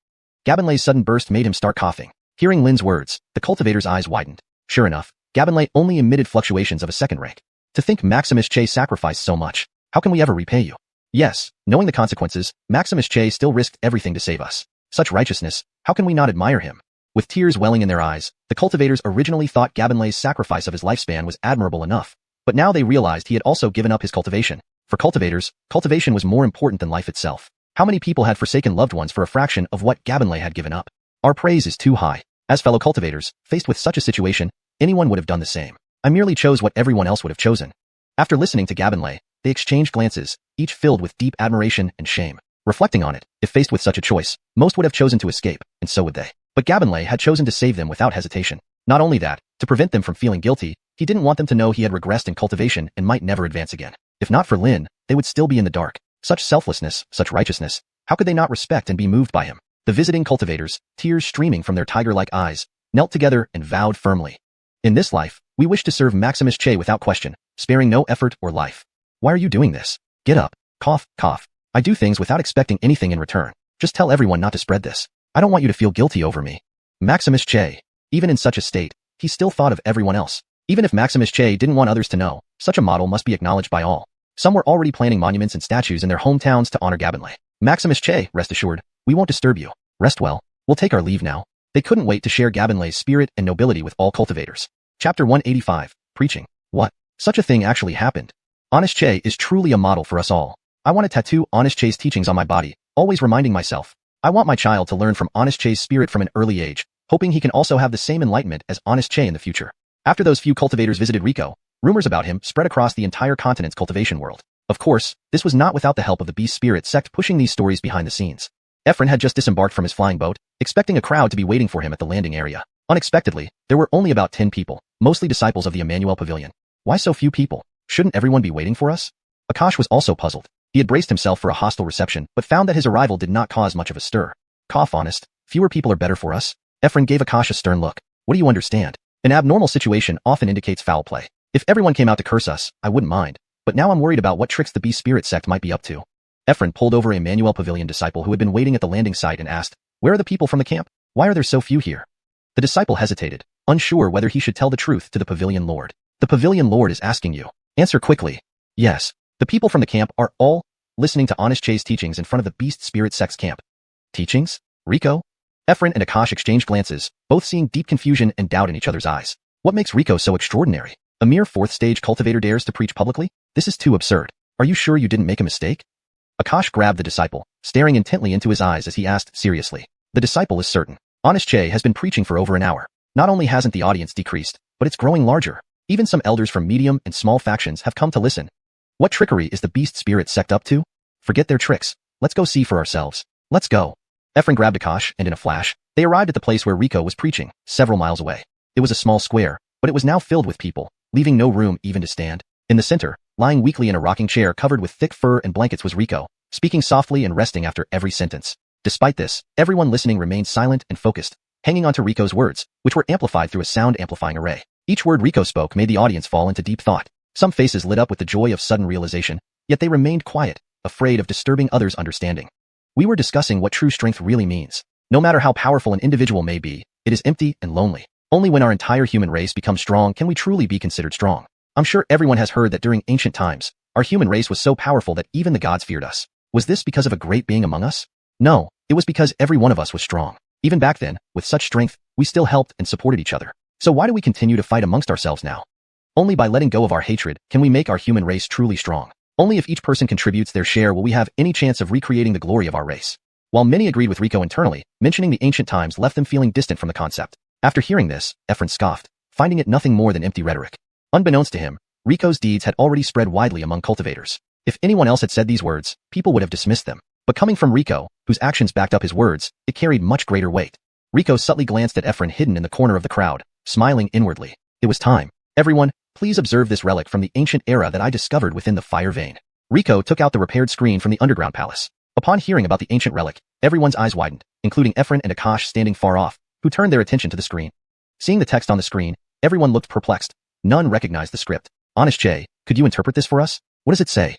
Gabinlay's sudden burst made him start coughing. Hearing Lin's words, the cultivator's eyes widened. Sure enough, Gabinlay only emitted fluctuations of a second rank. To think Maximus Che sacrificed so much. How can we ever repay you? Yes, knowing the consequences, Maximus Che still risked everything to save us. Such righteousness, how can we not admire him? With tears welling in their eyes, the cultivators originally thought Gabinlay's sacrifice of his lifespan was admirable enough. But now they realized he had also given up his cultivation. For cultivators, cultivation was more important than life itself. How many people had forsaken loved ones for a fraction of what Gabinlay had given up? Our praise is too high. As fellow cultivators, faced with such a situation, anyone would have done the same. I merely chose what everyone else would have chosen. After listening to Gabinlay, they exchanged glances, each filled with deep admiration and shame. Reflecting on it, if faced with such a choice, most would have chosen to escape, and so would they. But Gabinlay had chosen to save them without hesitation. Not only that, to prevent them from feeling guilty, he didn't want them to know he had regressed in cultivation and might never advance again. If not for Lin, they would still be in the dark. Such selflessness, such righteousness, how could they not respect and be moved by him? The visiting cultivators, tears streaming from their tiger-like eyes, knelt together and vowed firmly. In this life, we wish to serve Maximus Che without question, sparing no effort or life. Why are you doing this? Get up. Cough, cough. I do things without expecting anything in return. Just tell everyone not to spread this. I don't want you to feel guilty over me. Maximus Che. Even in such a state, he still thought of everyone else. Even if Maximus Che didn't want others to know, such a model must be acknowledged by all. Some were already planning monuments and statues in their hometowns to honor Gabinlay. Maximus Che, rest assured, we won't disturb you. Rest well. We'll take our leave now. They couldn't wait to share Gabinlay's spirit and nobility with all cultivators. Chapter 185, Preaching. What? Such a thing actually happened. Honest Che is truly a model for us all. I want to tattoo Honest Che's teachings on my body, always reminding myself. I want my child to learn from Honest Che's spirit from an early age, hoping he can also have the same enlightenment as Honest Che in the future. After those few cultivators visited Rico, rumors about him spread across the entire continent's cultivation world. Of course, this was not without the help of the Beast Spirit Sect pushing these stories behind the scenes. Ephraim had just disembarked from his flying boat, expecting a crowd to be waiting for him at the landing area. Unexpectedly, there were only about 10 people, mostly disciples of the Emmanuel Pavilion. Why so few people? Shouldn't everyone be waiting for us? Akash was also puzzled. He had braced himself for a hostile reception, but found that his arrival did not cause much of a stir. Cough, honest. Fewer people are better for us. Ephraim gave Akash a stern look. What do you understand? An abnormal situation often indicates foul play. If everyone came out to curse us, I wouldn't mind. But now I'm worried about what tricks the Beast Spirit Sect might be up to. Ephraim pulled over a Emmanuel Pavilion disciple who had been waiting at the landing site and asked, where are the people from the camp? Why are there so few here? The disciple hesitated, unsure whether he should tell the truth to the Pavilion Lord. The Pavilion Lord is asking you. Answer quickly. Yes. The people from the camp are all listening to Honest Che's teachings in front of the Beast Spirit Sect's camp. Teachings? Rico? Ephraim and Akash exchanged glances, both seeing deep confusion and doubt in each other's eyes. What makes Rico so extraordinary? A mere fourth-stage cultivator dares to preach publicly? This is too absurd. Are you sure you didn't make a mistake? Akash grabbed the disciple, staring intently into his eyes as he asked seriously. The disciple is certain. Honest Che has been preaching for over an hour. Not only hasn't the audience decreased, but it's growing larger. Even some elders from medium and small factions have come to listen. What trickery is the Beast Spirit Sect up to? Forget their tricks. Let's go see for ourselves. Let's go. Ephraim grabbed Akash, and in a flash, they arrived at the place where Rico was preaching, several miles away. It was a small square, but it was now filled with people, leaving no room even to stand. In the center, lying weakly in a rocking chair covered with thick fur and blankets was Rico, speaking softly and resting after every sentence. Despite this, everyone listening remained silent and focused, hanging on to Rico's words, which were amplified through a sound-amplifying array. Each word Rico spoke made the audience fall into deep thought. Some faces lit up with the joy of sudden realization, yet they remained quiet, afraid of disturbing others' understanding. We were discussing what true strength really means. No matter how powerful an individual may be, it is empty and lonely. Only when our entire human race becomes strong can we truly be considered strong. I'm sure everyone has heard that during ancient times, our human race was so powerful that even the gods feared us. Was this because of a great being among us? No, it was because every one of us was strong. Even back then, with such strength, we still helped and supported each other. So why do we continue to fight amongst ourselves now? Only by letting go of our hatred can we make our human race truly strong. Only if each person contributes their share will we have any chance of recreating the glory of our race. While many agreed with Rico internally, mentioning the ancient times left them feeling distant from the concept. After hearing this, Efren scoffed, finding it nothing more than empty rhetoric. Unbeknownst to him, Rico's deeds had already spread widely among cultivators. If anyone else had said these words, people would have dismissed them. But coming from Rico, whose actions backed up his words, it carried much greater weight. Rico subtly glanced at Efren hidden in the corner of the crowd, smiling inwardly. It was time. Everyone, please observe this relic from the ancient era that I discovered within the fire vein. Rico took out the repaired screen from the underground palace. Upon hearing about the ancient relic, everyone's eyes widened, including Efren and Akash standing far off, who turned their attention to the screen. Seeing the text on the screen, everyone looked perplexed. None recognized the script. Honest Che, could you interpret this for us? What does it say?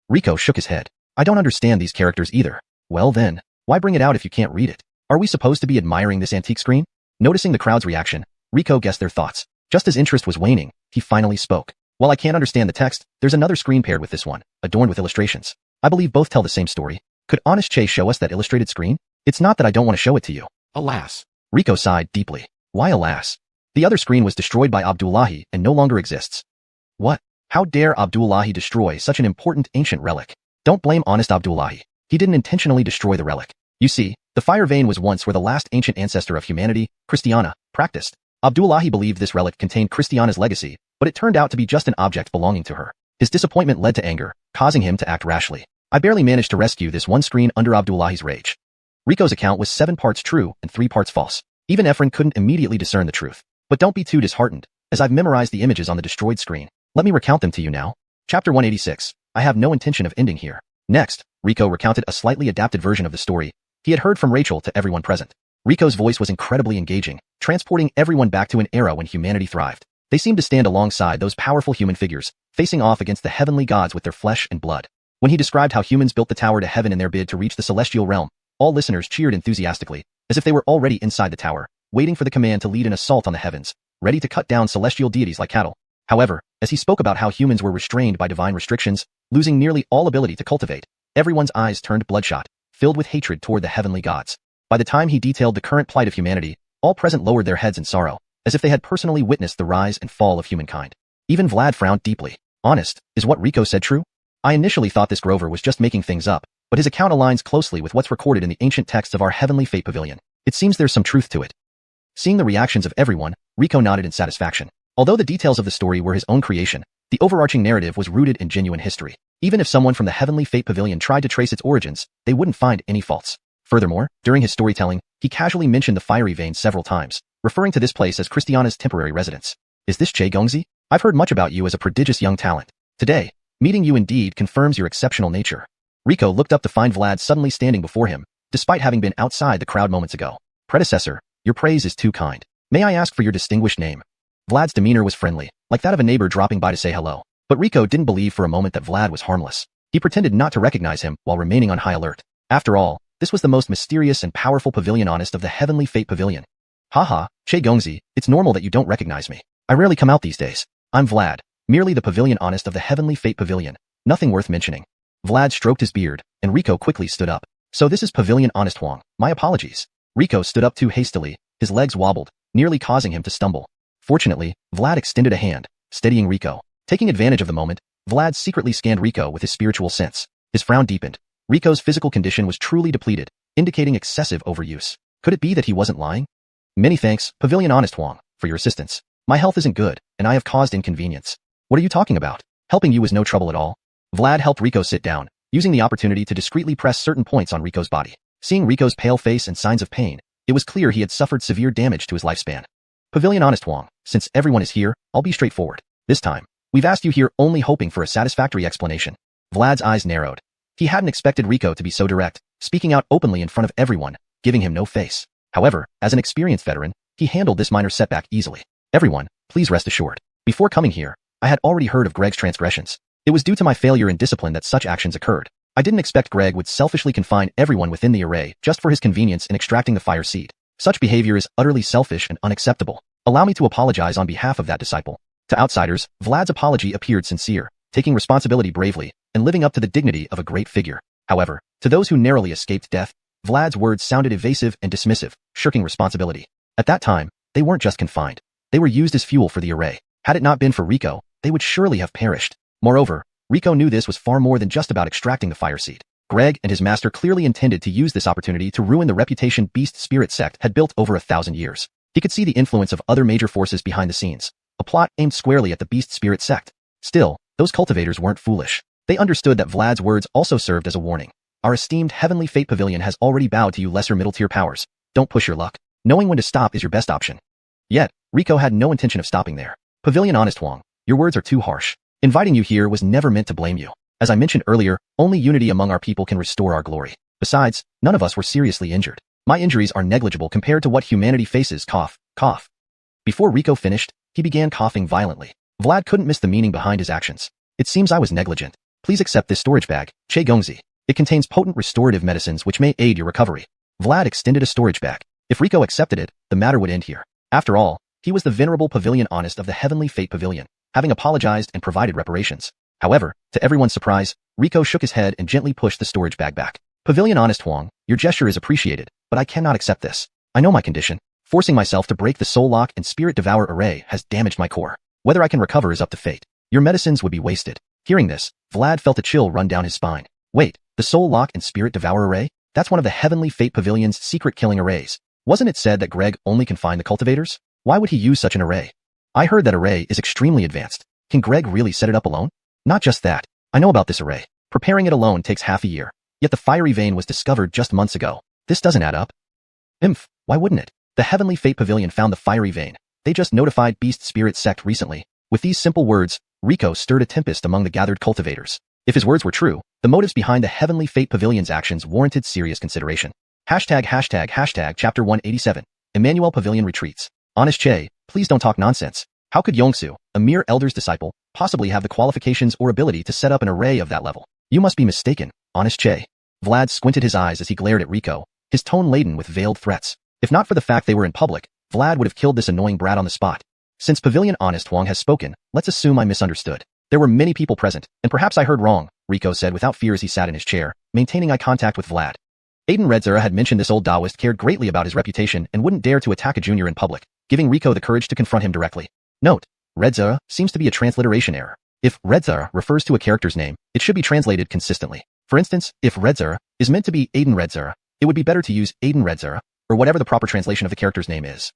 Rico shook his head. I don't understand these characters either. Well then, why bring it out if you can't read it? Are we supposed to be admiring this antique screen? Noticing the crowd's reaction, Rico guessed their thoughts. Just as interest was waning, he finally spoke. While I can't understand the text, there's another screen paired with this one, adorned with illustrations. I believe both tell the same story. Could Honest Che show us that illustrated screen? It's not that I don't want to show it to you. Alas. Rico sighed deeply. Why alas? The other screen was destroyed by Abdullahi and no longer exists. What? How dare Abdullahi destroy such an important ancient relic? Don't blame honest Abdullahi. He didn't intentionally destroy the relic. You see, the fire vein was once where the last ancient ancestor of humanity, Christiana, practiced. Abdullahi believed this relic contained Christiana's legacy, but it turned out to be just an object belonging to her. His disappointment led to anger, causing him to act rashly. I barely managed to rescue this one screen under Abdullahi's rage. Rico's account was 7 parts true and 3 parts false. Even Efren couldn't immediately discern the truth. But don't be too disheartened, as I've memorized the images on the destroyed screen. Let me recount them to you now. Chapter 186. I have no intention of ending here. Next, Rico recounted a slightly adapted version of the story he had heard from Rachel to everyone present. Rico's voice was incredibly engaging, transporting everyone back to an era when humanity thrived. They seemed to stand alongside those powerful human figures, facing off against the heavenly gods with their flesh and blood. When he described how humans built the tower to heaven in their bid to reach the celestial realm, all listeners cheered enthusiastically, as if they were already inside the tower, waiting for the command to lead an assault on the heavens, ready to cut down celestial deities like cattle. However, as he spoke about how humans were restrained by divine restrictions, losing nearly all ability to cultivate, everyone's eyes turned bloodshot, filled with hatred toward the heavenly gods. By the time he detailed the current plight of humanity, all present lowered their heads in sorrow, as if they had personally witnessed the rise and fall of humankind. Even Vlad frowned deeply. Honest, is what Rico said true? I initially thought this Grover was just making things up, but his account aligns closely with what's recorded in the ancient texts of our heavenly fate pavilion. It seems there's some truth to it. Seeing the reactions of everyone, Rico nodded in satisfaction. Although the details of the story were his own creation, the overarching narrative was rooted in genuine history. Even if someone from the heavenly fate pavilion tried to trace its origins, they wouldn't find any faults. Furthermore, during his storytelling, he casually mentioned the fiery vein several times, referring to this place as Christiana's temporary residence. Is this Che Gongzi? I've heard much about you as a prodigious young talent. Today, meeting you indeed confirms your exceptional nature. Rico looked up to find Vlad suddenly standing before him, despite having been outside the crowd moments ago. Predecessor, your praise is too kind. May I ask for your distinguished name? Vlad's demeanor was friendly, like that of a neighbor dropping by to say hello. But Rico didn't believe for a moment that Vlad was harmless. He pretended not to recognize him while remaining on high alert. After all, this was the most mysterious and powerful pavilion honest of the heavenly fate pavilion. Haha, Che Gongzi, it's normal that you don't recognize me. I rarely come out these days. I'm Vlad, merely the pavilion honest of the heavenly fate pavilion. Nothing worth mentioning. Vlad stroked his beard, and Rico quickly stood up. So this is Pavilion Honest Huang. My apologies. Rico stood up too hastily, his legs wobbled, nearly causing him to stumble. Fortunately, Vlad extended a hand, steadying Rico. Taking advantage of the moment, Vlad secretly scanned Rico with his spiritual sense. His frown deepened. Rico's physical condition was truly depleted, indicating excessive overuse. Could it be that he wasn't lying? Many thanks, Pavilion Honest Huang, for your assistance. My health isn't good, and I have caused inconvenience. What are you talking about? Helping you was no trouble at all. Vlad helped Rico sit down, using the opportunity to discreetly press certain points on Rico's body. Seeing Rico's pale face and signs of pain, it was clear he had suffered severe damage to his lifespan. Pavilion Honest Huang, since everyone is here, I'll be straightforward. This time, we've asked you here only hoping for a satisfactory explanation. Vlad's eyes narrowed. He hadn't expected Rico to be so direct, speaking out openly in front of everyone, giving him no face. However, as an experienced veteran, he handled this minor setback easily. Everyone, please rest assured. Before coming here, I had already heard of Greg's transgressions. It was due to my failure in discipline that such actions occurred. I didn't expect Greg would selfishly confine everyone within the array just for his convenience in extracting the fire seed. Such behavior is utterly selfish and unacceptable. Allow me to apologize on behalf of that disciple. To outsiders, Vlad's apology appeared sincere, taking responsibility bravely, and living up to the dignity of a great figure. However, to those who narrowly escaped death, Vlad's words sounded evasive and dismissive, shirking responsibility. At that time, they weren't just confined. They were used as fuel for the array. Had it not been for Rico, they would surely have perished. Moreover, Rico knew this was far more than just about extracting the fire seed. Greg and his master clearly intended to use this opportunity to ruin the reputation Beast Spirit Sect had built over 1,000 years. He could see the influence of other major forces behind the scenes, a plot aimed squarely at the Beast Spirit Sect. Still, those cultivators weren't foolish. They understood that Vlad's words also served as a warning. Our esteemed Heavenly Fate Pavilion has already bowed to you lesser middle-tier powers. Don't push your luck. Knowing when to stop is your best option. Yet, Rico had no intention of stopping there. Pavilion Honest Huang, your words are too harsh. Inviting you here was never meant to blame you. As I mentioned earlier, only unity among our people can restore our glory. Besides, none of us were seriously injured. My injuries are negligible compared to what humanity faces. Cough, cough. Before Rico finished, he began coughing violently. Vlad couldn't miss the meaning behind his actions. It seems I was negligent. Please accept this storage bag, Che Gongzi. It contains potent restorative medicines which may aid your recovery. Vlad extended a storage bag. If Rico accepted it, the matter would end here. After all, he was the venerable Pavilion Honest of the Heavenly Fate Pavilion, having apologized and provided reparations. However, to everyone's surprise, Rico shook his head and gently pushed the storage bag back. Pavilion Honest Huang, your gesture is appreciated, but I cannot accept this. I know my condition. Forcing myself to break the Soul Lock and Spirit Devour array has damaged my core. Whether I can recover is up to fate. Your medicines would be wasted. Hearing this, Vlad felt a chill run down his spine. Wait, the Soul Lock and Spirit Devour array? That's one of the Heavenly Fate Pavilion's secret killing arrays. Wasn't it said that Greg only confined the cultivators? Why would he use such an array? I heard that array is extremely advanced. Can Greg really set it up alone? Not just that. I know about this array. Preparing it alone takes half a year. Yet the fiery vein was discovered just months ago. This doesn't add up. Why wouldn't it? The Heavenly Fate Pavilion found the fiery vein. They just notified Beast Spirit Sect recently. With these simple words, Rico stirred a tempest among the gathered cultivators. If his words were true, the motives behind the Heavenly Fate Pavilion's actions warranted serious consideration. Hashtag chapter 187. Emmanuel Pavilion retreats. Honest Che, please don't talk nonsense. How could Xianxia, a mere elder's disciple, possibly have the qualifications or ability to set up an array of that level? You must be mistaken, Honest Che. Vlad squinted his eyes as he glared at Rico, his tone laden with veiled threats. If not for the fact they were in public, Vlad would have killed this annoying brat on the spot. Since Pavilion Honest Huang has spoken, let's assume I misunderstood. There were many people present, and perhaps I heard wrong, Rico said without fear as he sat in his chair, maintaining eye contact with Vlad. Aiden Redzera had mentioned this old Taoist cared greatly about his reputation and wouldn't dare to attack a junior in public, giving Rico the courage to confront him directly. Note, Redzera seems to be a transliteration error. If Redzera refers to a character's name, it should be translated consistently. For instance, if Redzera is meant to be Aiden Redzera, it would be better to use Aiden Redzera, or whatever the proper translation of the character's name is.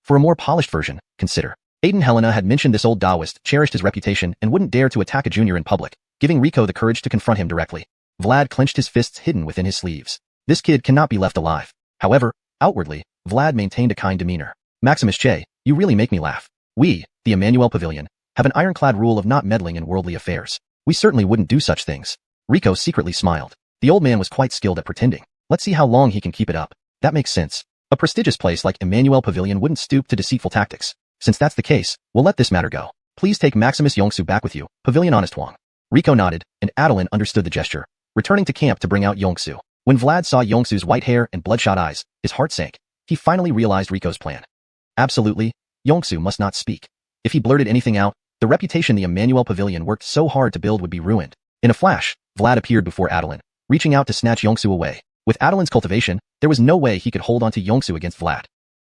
For a more polished version, consider. Aiden Helena had mentioned this old Taoist cherished his reputation and wouldn't dare to attack a junior in public, giving Rico the courage to confront him directly. Vlad clenched his fists hidden within his sleeves. This kid cannot be left alive. However, outwardly, Vlad maintained a kind demeanor. Maximus Che, you really make me laugh. We, the Emmanuel Pavilion, have an ironclad rule of not meddling in worldly affairs. We certainly wouldn't do such things. Rico secretly smiled. The old man was quite skilled at pretending. Let's see how long he can keep it up. That makes sense. A prestigious place like Emmanuel Pavilion wouldn't stoop to deceitful tactics. Since that's the case, we'll let this matter go. Please take Maximus Xianxia back with you, Pavilion Honest Huang. Rico nodded, and Adeline understood the gesture, returning to camp to bring out Xianxia. When Vlad saw Xianxia's white hair and bloodshot eyes, his heart sank. He finally realized Rico's plan. Absolutely, Xianxia must not speak. If he blurted anything out, the reputation the Emmanuel Pavilion worked so hard to build would be ruined. In a flash, Vlad appeared before Adeline, reaching out to snatch Xianxia away. With Adeline's cultivation, there was no way he could hold on to Xianxia against Vlad.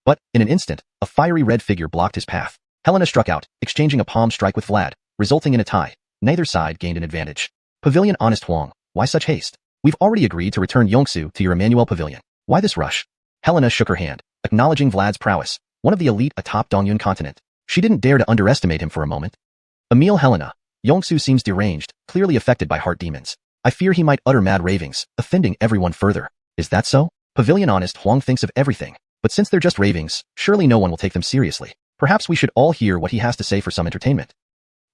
But, in an instant, a fiery red figure blocked his path. Helena struck out, exchanging a palm strike with Vlad, resulting in a tie. Neither side gained an advantage. Pavilion Honest Huang, why such haste? We've already agreed to return Xianxia to your Emmanuel Pavilion. Why this rush? Helena shook her hand, acknowledging Vlad's prowess, one of the elite atop Dongyun Continent. She didn't dare to underestimate him for a moment. Emil Helena, Xianxia seems deranged, clearly affected by heart demons. I fear he might utter mad ravings, offending everyone further. Is that so? Pavilion Honest Huang thinks of everything. But since they're just ravings, surely no one will take them seriously. Perhaps we should all hear what he has to say for some entertainment.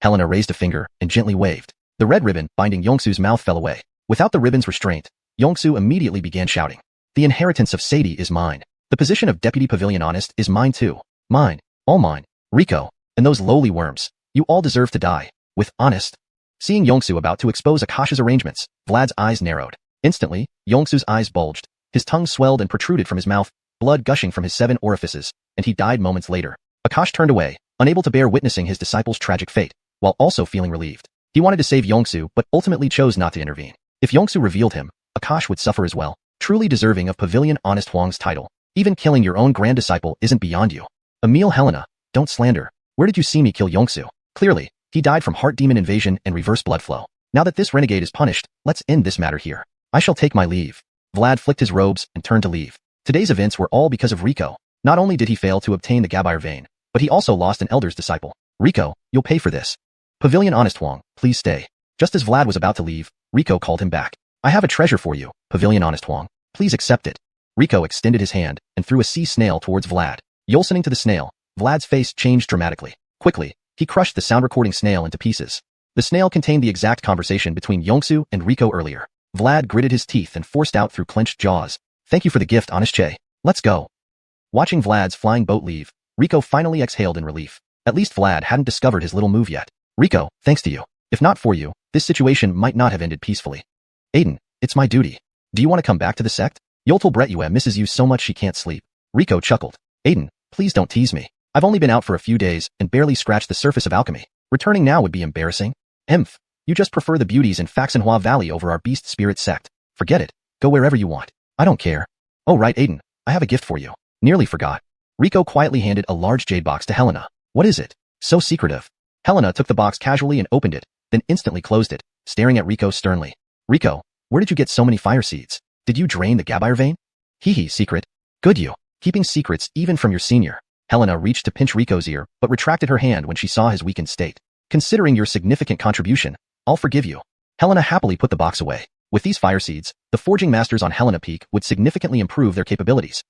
Helena raised a finger and gently waved. The red ribbon binding Yongsu's mouth fell away. Without the ribbon's restraint, Yongsu immediately began shouting. The inheritance of Sadie is mine. The position of Deputy Pavilion Honest is mine too. Mine. All mine. Rico. And those lowly worms. You all deserve to die. With Honest. Seeing Yongsu about to expose Akasha's arrangements, Vlad's eyes narrowed. Instantly, Yongsu's eyes bulged. His tongue swelled and protruded from his mouth, blood gushing from his 7 orifices, and he died moments later. Akash turned away, unable to bear witnessing his disciple's tragic fate, while also feeling relieved. He wanted to save Yongsu but ultimately chose not to intervene. If Yongsu revealed him, Akash would suffer as well, truly deserving of Pavilion Honest Huang's title. Even killing your own grand disciple isn't beyond you. Emil Helena, don't slander. Where did you see me kill Yongsu? Clearly, he died from heart demon invasion and reverse blood flow. Now that this renegade is punished, let's end this matter here. I shall take my leave. Vlad flicked his robes and turned to leave. Today's events were all because of Rico. Not only did he fail to obtain the Gabire vein, but he also lost an elder's disciple. Rico, you'll pay for this. Pavilion Honest Huang, please stay. Just as Vlad was about to leave, Rico called him back. I have a treasure for you, Pavilion Honest Huang. Please accept it. Rico extended his hand and threw a sea snail towards Vlad. Listening to the snail, Vlad's face changed dramatically. Quickly, he crushed the sound-recording snail into pieces. The snail contained the exact conversation between Yongsu and Rico earlier. Vlad gritted his teeth and forced out through clenched jaws. Thank you for the gift, Honest Che. Let's go. Watching Vlad's flying boat leave, Rico finally exhaled in relief. At least Vlad hadn't discovered his little move yet. Rico, thanks to you. If not for you, this situation might not have ended peacefully. Aiden, it's my duty. Do you want to come back to the sect? Yoltal Bretua misses you so much she can't sleep. Rico chuckled. Aiden, please don't tease me. I've only been out for a few days and barely scratched the surface of alchemy. Returning now would be embarrassing. Emph. You just prefer the beauties in Xuanhuan Valley over our Beast Spirit Sect. Forget it. Go wherever you want. I don't care. Oh right, Aiden. I have a gift for you. Nearly forgot. Rico quietly handed a large jade box to Helena. What is it? So secretive. Helena took the box casually and opened it, then instantly closed it, staring at Rico sternly. Rico, where did you get so many fire seeds? Did you drain the Gabire vein? Hee secret. Good you. Keeping secrets even from your senior. Helena reached to pinch Rico's ear, but retracted her hand when she saw his weakened state. Considering your significant contribution, I'll forgive you. Helena happily put the box away. With these fire seeds, the forging masters on Helena Peak would significantly improve their capabilities.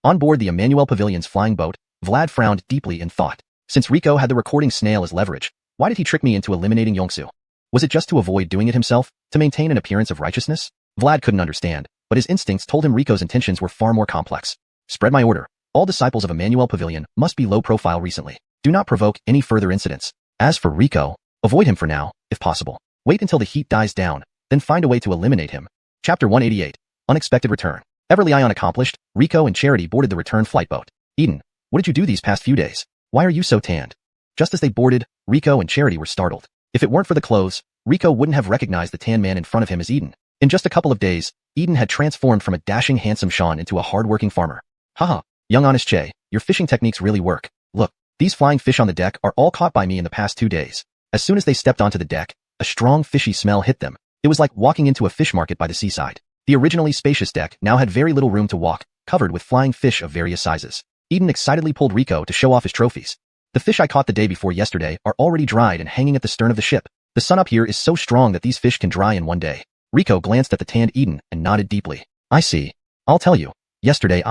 On board the Emmanuel Pavilion's flying boat, Vlad frowned deeply in thought. Since Rico had the recording snail as leverage, why did he trick me into eliminating Yongsu? Was it just to avoid doing it himself, to maintain an appearance of righteousness? Vlad couldn't understand, but his instincts told him Rico's intentions were far more complex. Spread my order. All disciples of Emmanuel Pavilion must be low profile recently. Do not provoke any further incidents. As for Rico, avoid him for now, if possible. Wait until the heat dies down, then find a way to eliminate him. Chapter 188. Unexpected Return. Everly Ion accomplished, Rico and Charity boarded the return flight boat. Eden, what did you do these past few days? Why are you so tanned? Just as they boarded, Rico and Charity were startled. If it weren't for the clothes, Rico wouldn't have recognized the tan man in front of him as Eden. In just a couple of days, Eden had transformed from a dashing handsome Sean into a hard-working farmer. Haha, young Honest Che, your fishing techniques really work. Look, these flying fish on the deck are all caught by me in the past 2 days. As soon as they stepped onto the deck, a strong fishy smell hit them. It was like walking into a fish market by the seaside. The originally spacious deck now had very little room to walk, covered with flying fish of various sizes. Eden excitedly pulled Rico to show off his trophies. The fish I caught the day before yesterday are already dried and hanging at the stern of the ship. The sun up here is so strong that these fish can dry in 1 day. Rico glanced at the tanned Eden and nodded deeply. I see. I'll tell you. Yesterday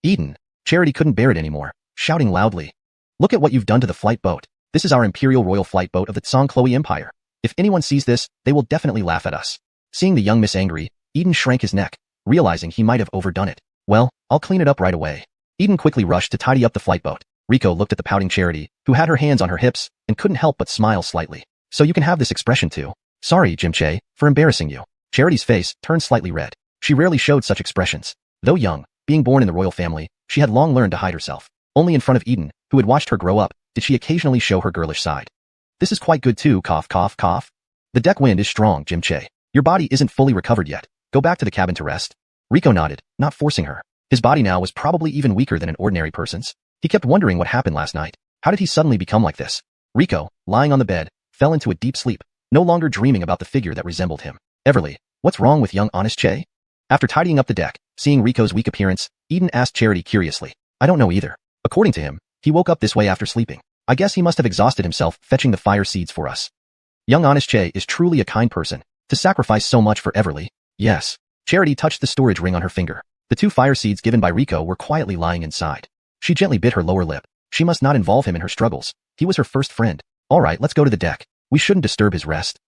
Eden. Charity couldn't bear it anymore, shouting loudly. Look at what you've done to the flight boat. This is our Imperial Royal Flight Boat of the Tsong Empire. If anyone sees this, they will definitely laugh at us. Seeing the young miss angry, Eden shrank his neck, realizing he might have overdone it. Well, I'll clean it up right away. Eden quickly rushed to tidy up the flight boat. Rico looked at the pouting Charity, who had her hands on her hips, and couldn't help but smile slightly. So you can have this expression too. Sorry, Jim Che, for embarrassing you. Charity's face turned slightly red. She rarely showed such expressions. Though young, being born in the royal family, she had long learned to hide herself. Only in front of Eden, who had watched her grow up, did she occasionally show her girlish side. This is quite good too, cough cough cough. The deck wind is strong, Jim Che. Your body isn't fully recovered yet. Go back to the cabin to rest. Rico nodded, not forcing her. His body now was probably even weaker than an ordinary person's. He kept wondering what happened last night. How did he suddenly become like this? Rico, lying on the bed, fell into a deep sleep, no longer dreaming about the figure that resembled him. Everly, what's wrong with young Honest Che? After tidying up the deck, seeing Rico's weak appearance, Eden asked Charity curiously. I don't know either. According to him, he woke up this way after sleeping. I guess he must have exhausted himself fetching the fire seeds for us. Young Honest Che is truly a kind person, to sacrifice so much for Everly. Yes. Charity touched the storage ring on her finger. The 2 fire seeds given by Rico were quietly lying inside. She gently bit her lower lip. She must not involve him in her struggles. He was her first friend. Alright, let's go to the deck. We shouldn't disturb his rest.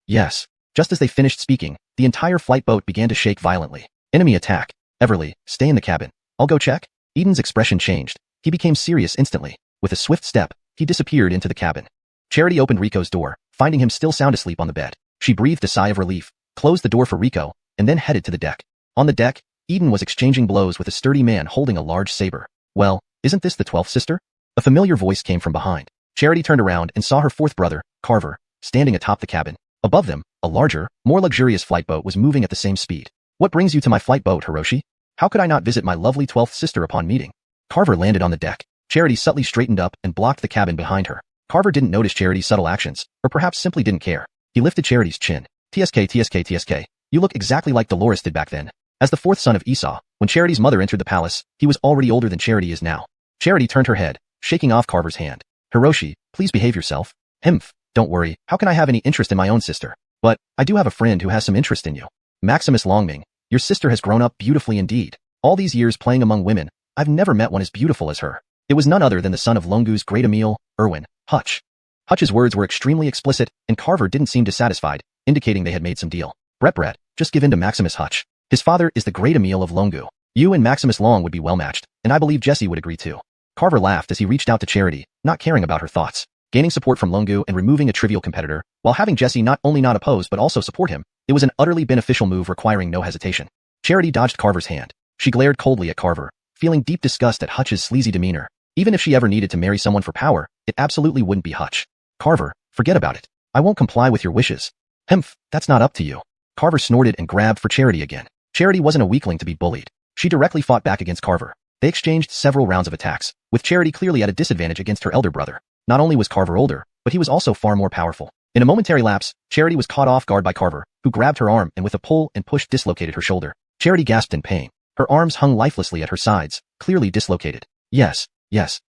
Yes. Just as they finished speaking, the entire flight boat began to shake violently. Enemy attack. Everly, stay in the cabin. I'll go check. Eden's expression changed. He became serious instantly. With a swift step, he disappeared into the cabin. Charity opened Rico's door, finding him still sound asleep on the bed. She breathed a sigh of relief, closed the door for Rico, and then headed to the deck. On the deck, Eden was exchanging blows with a sturdy man holding a large saber. Well, isn't this the 12th sister? A familiar voice came from behind. Charity turned around and saw her fourth brother, Carver, standing atop the cabin. Above them, a larger, more luxurious flight boat was moving at the same speed. What brings you to my flight boat, Hiroshi? How could I not visit my lovely 12th sister upon meeting? Carver landed on the deck. Charity subtly straightened up and blocked the cabin behind her. Carver didn't notice Charity's subtle actions, or perhaps simply didn't care. He lifted Charity's chin. TSK. You look exactly like Dolores did back then. As the fourth son of Esau, when Charity's mother entered the palace, he was already older than Charity is now. Charity turned her head, shaking off Carver's hand. Hiroshi, please behave yourself. Himph, don't worry, how can I have any interest in my own sister? But, I do have a friend who has some interest in you. Maximus Longming, your sister has grown up beautifully indeed. All these years playing among women, I've never met one as beautiful as her. It was none other than the son of Longu's great Emil, Erwin, Hutch. Hutch's words were extremely explicit, and Carver didn't seem dissatisfied, indicating they had made some deal. Brett, just give in to Maximus Hutch. His father is the great Emil of Longu. You and Maximus Long would be well matched, and I believe Jesse would agree too. Carver laughed as he reached out to Charity, not caring about her thoughts. Gaining support from Longu and removing a trivial competitor, while having Jesse not only not oppose but also support him, it was an utterly beneficial move requiring no hesitation. Charity dodged Carver's hand. She glared coldly at Carver, feeling deep disgust at Hutch's sleazy demeanor. Even if she ever needed to marry someone for power, it absolutely wouldn't be Hutch. Carver, forget about it. I won't comply with your wishes. Hemph, that's not up to you. Carver snorted and grabbed for Charity again. Charity wasn't a weakling to be bullied. She directly fought back against Carver. They exchanged several rounds of attacks, with Charity clearly at a disadvantage against her elder brother. Not only was Carver older, but he was also far more powerful. In a momentary lapse, Charity was caught off guard by Carver, who grabbed her arm and with a pull and push dislocated her shoulder. Charity gasped in pain. Her arms hung lifelessly at her sides, clearly dislocated. Yes,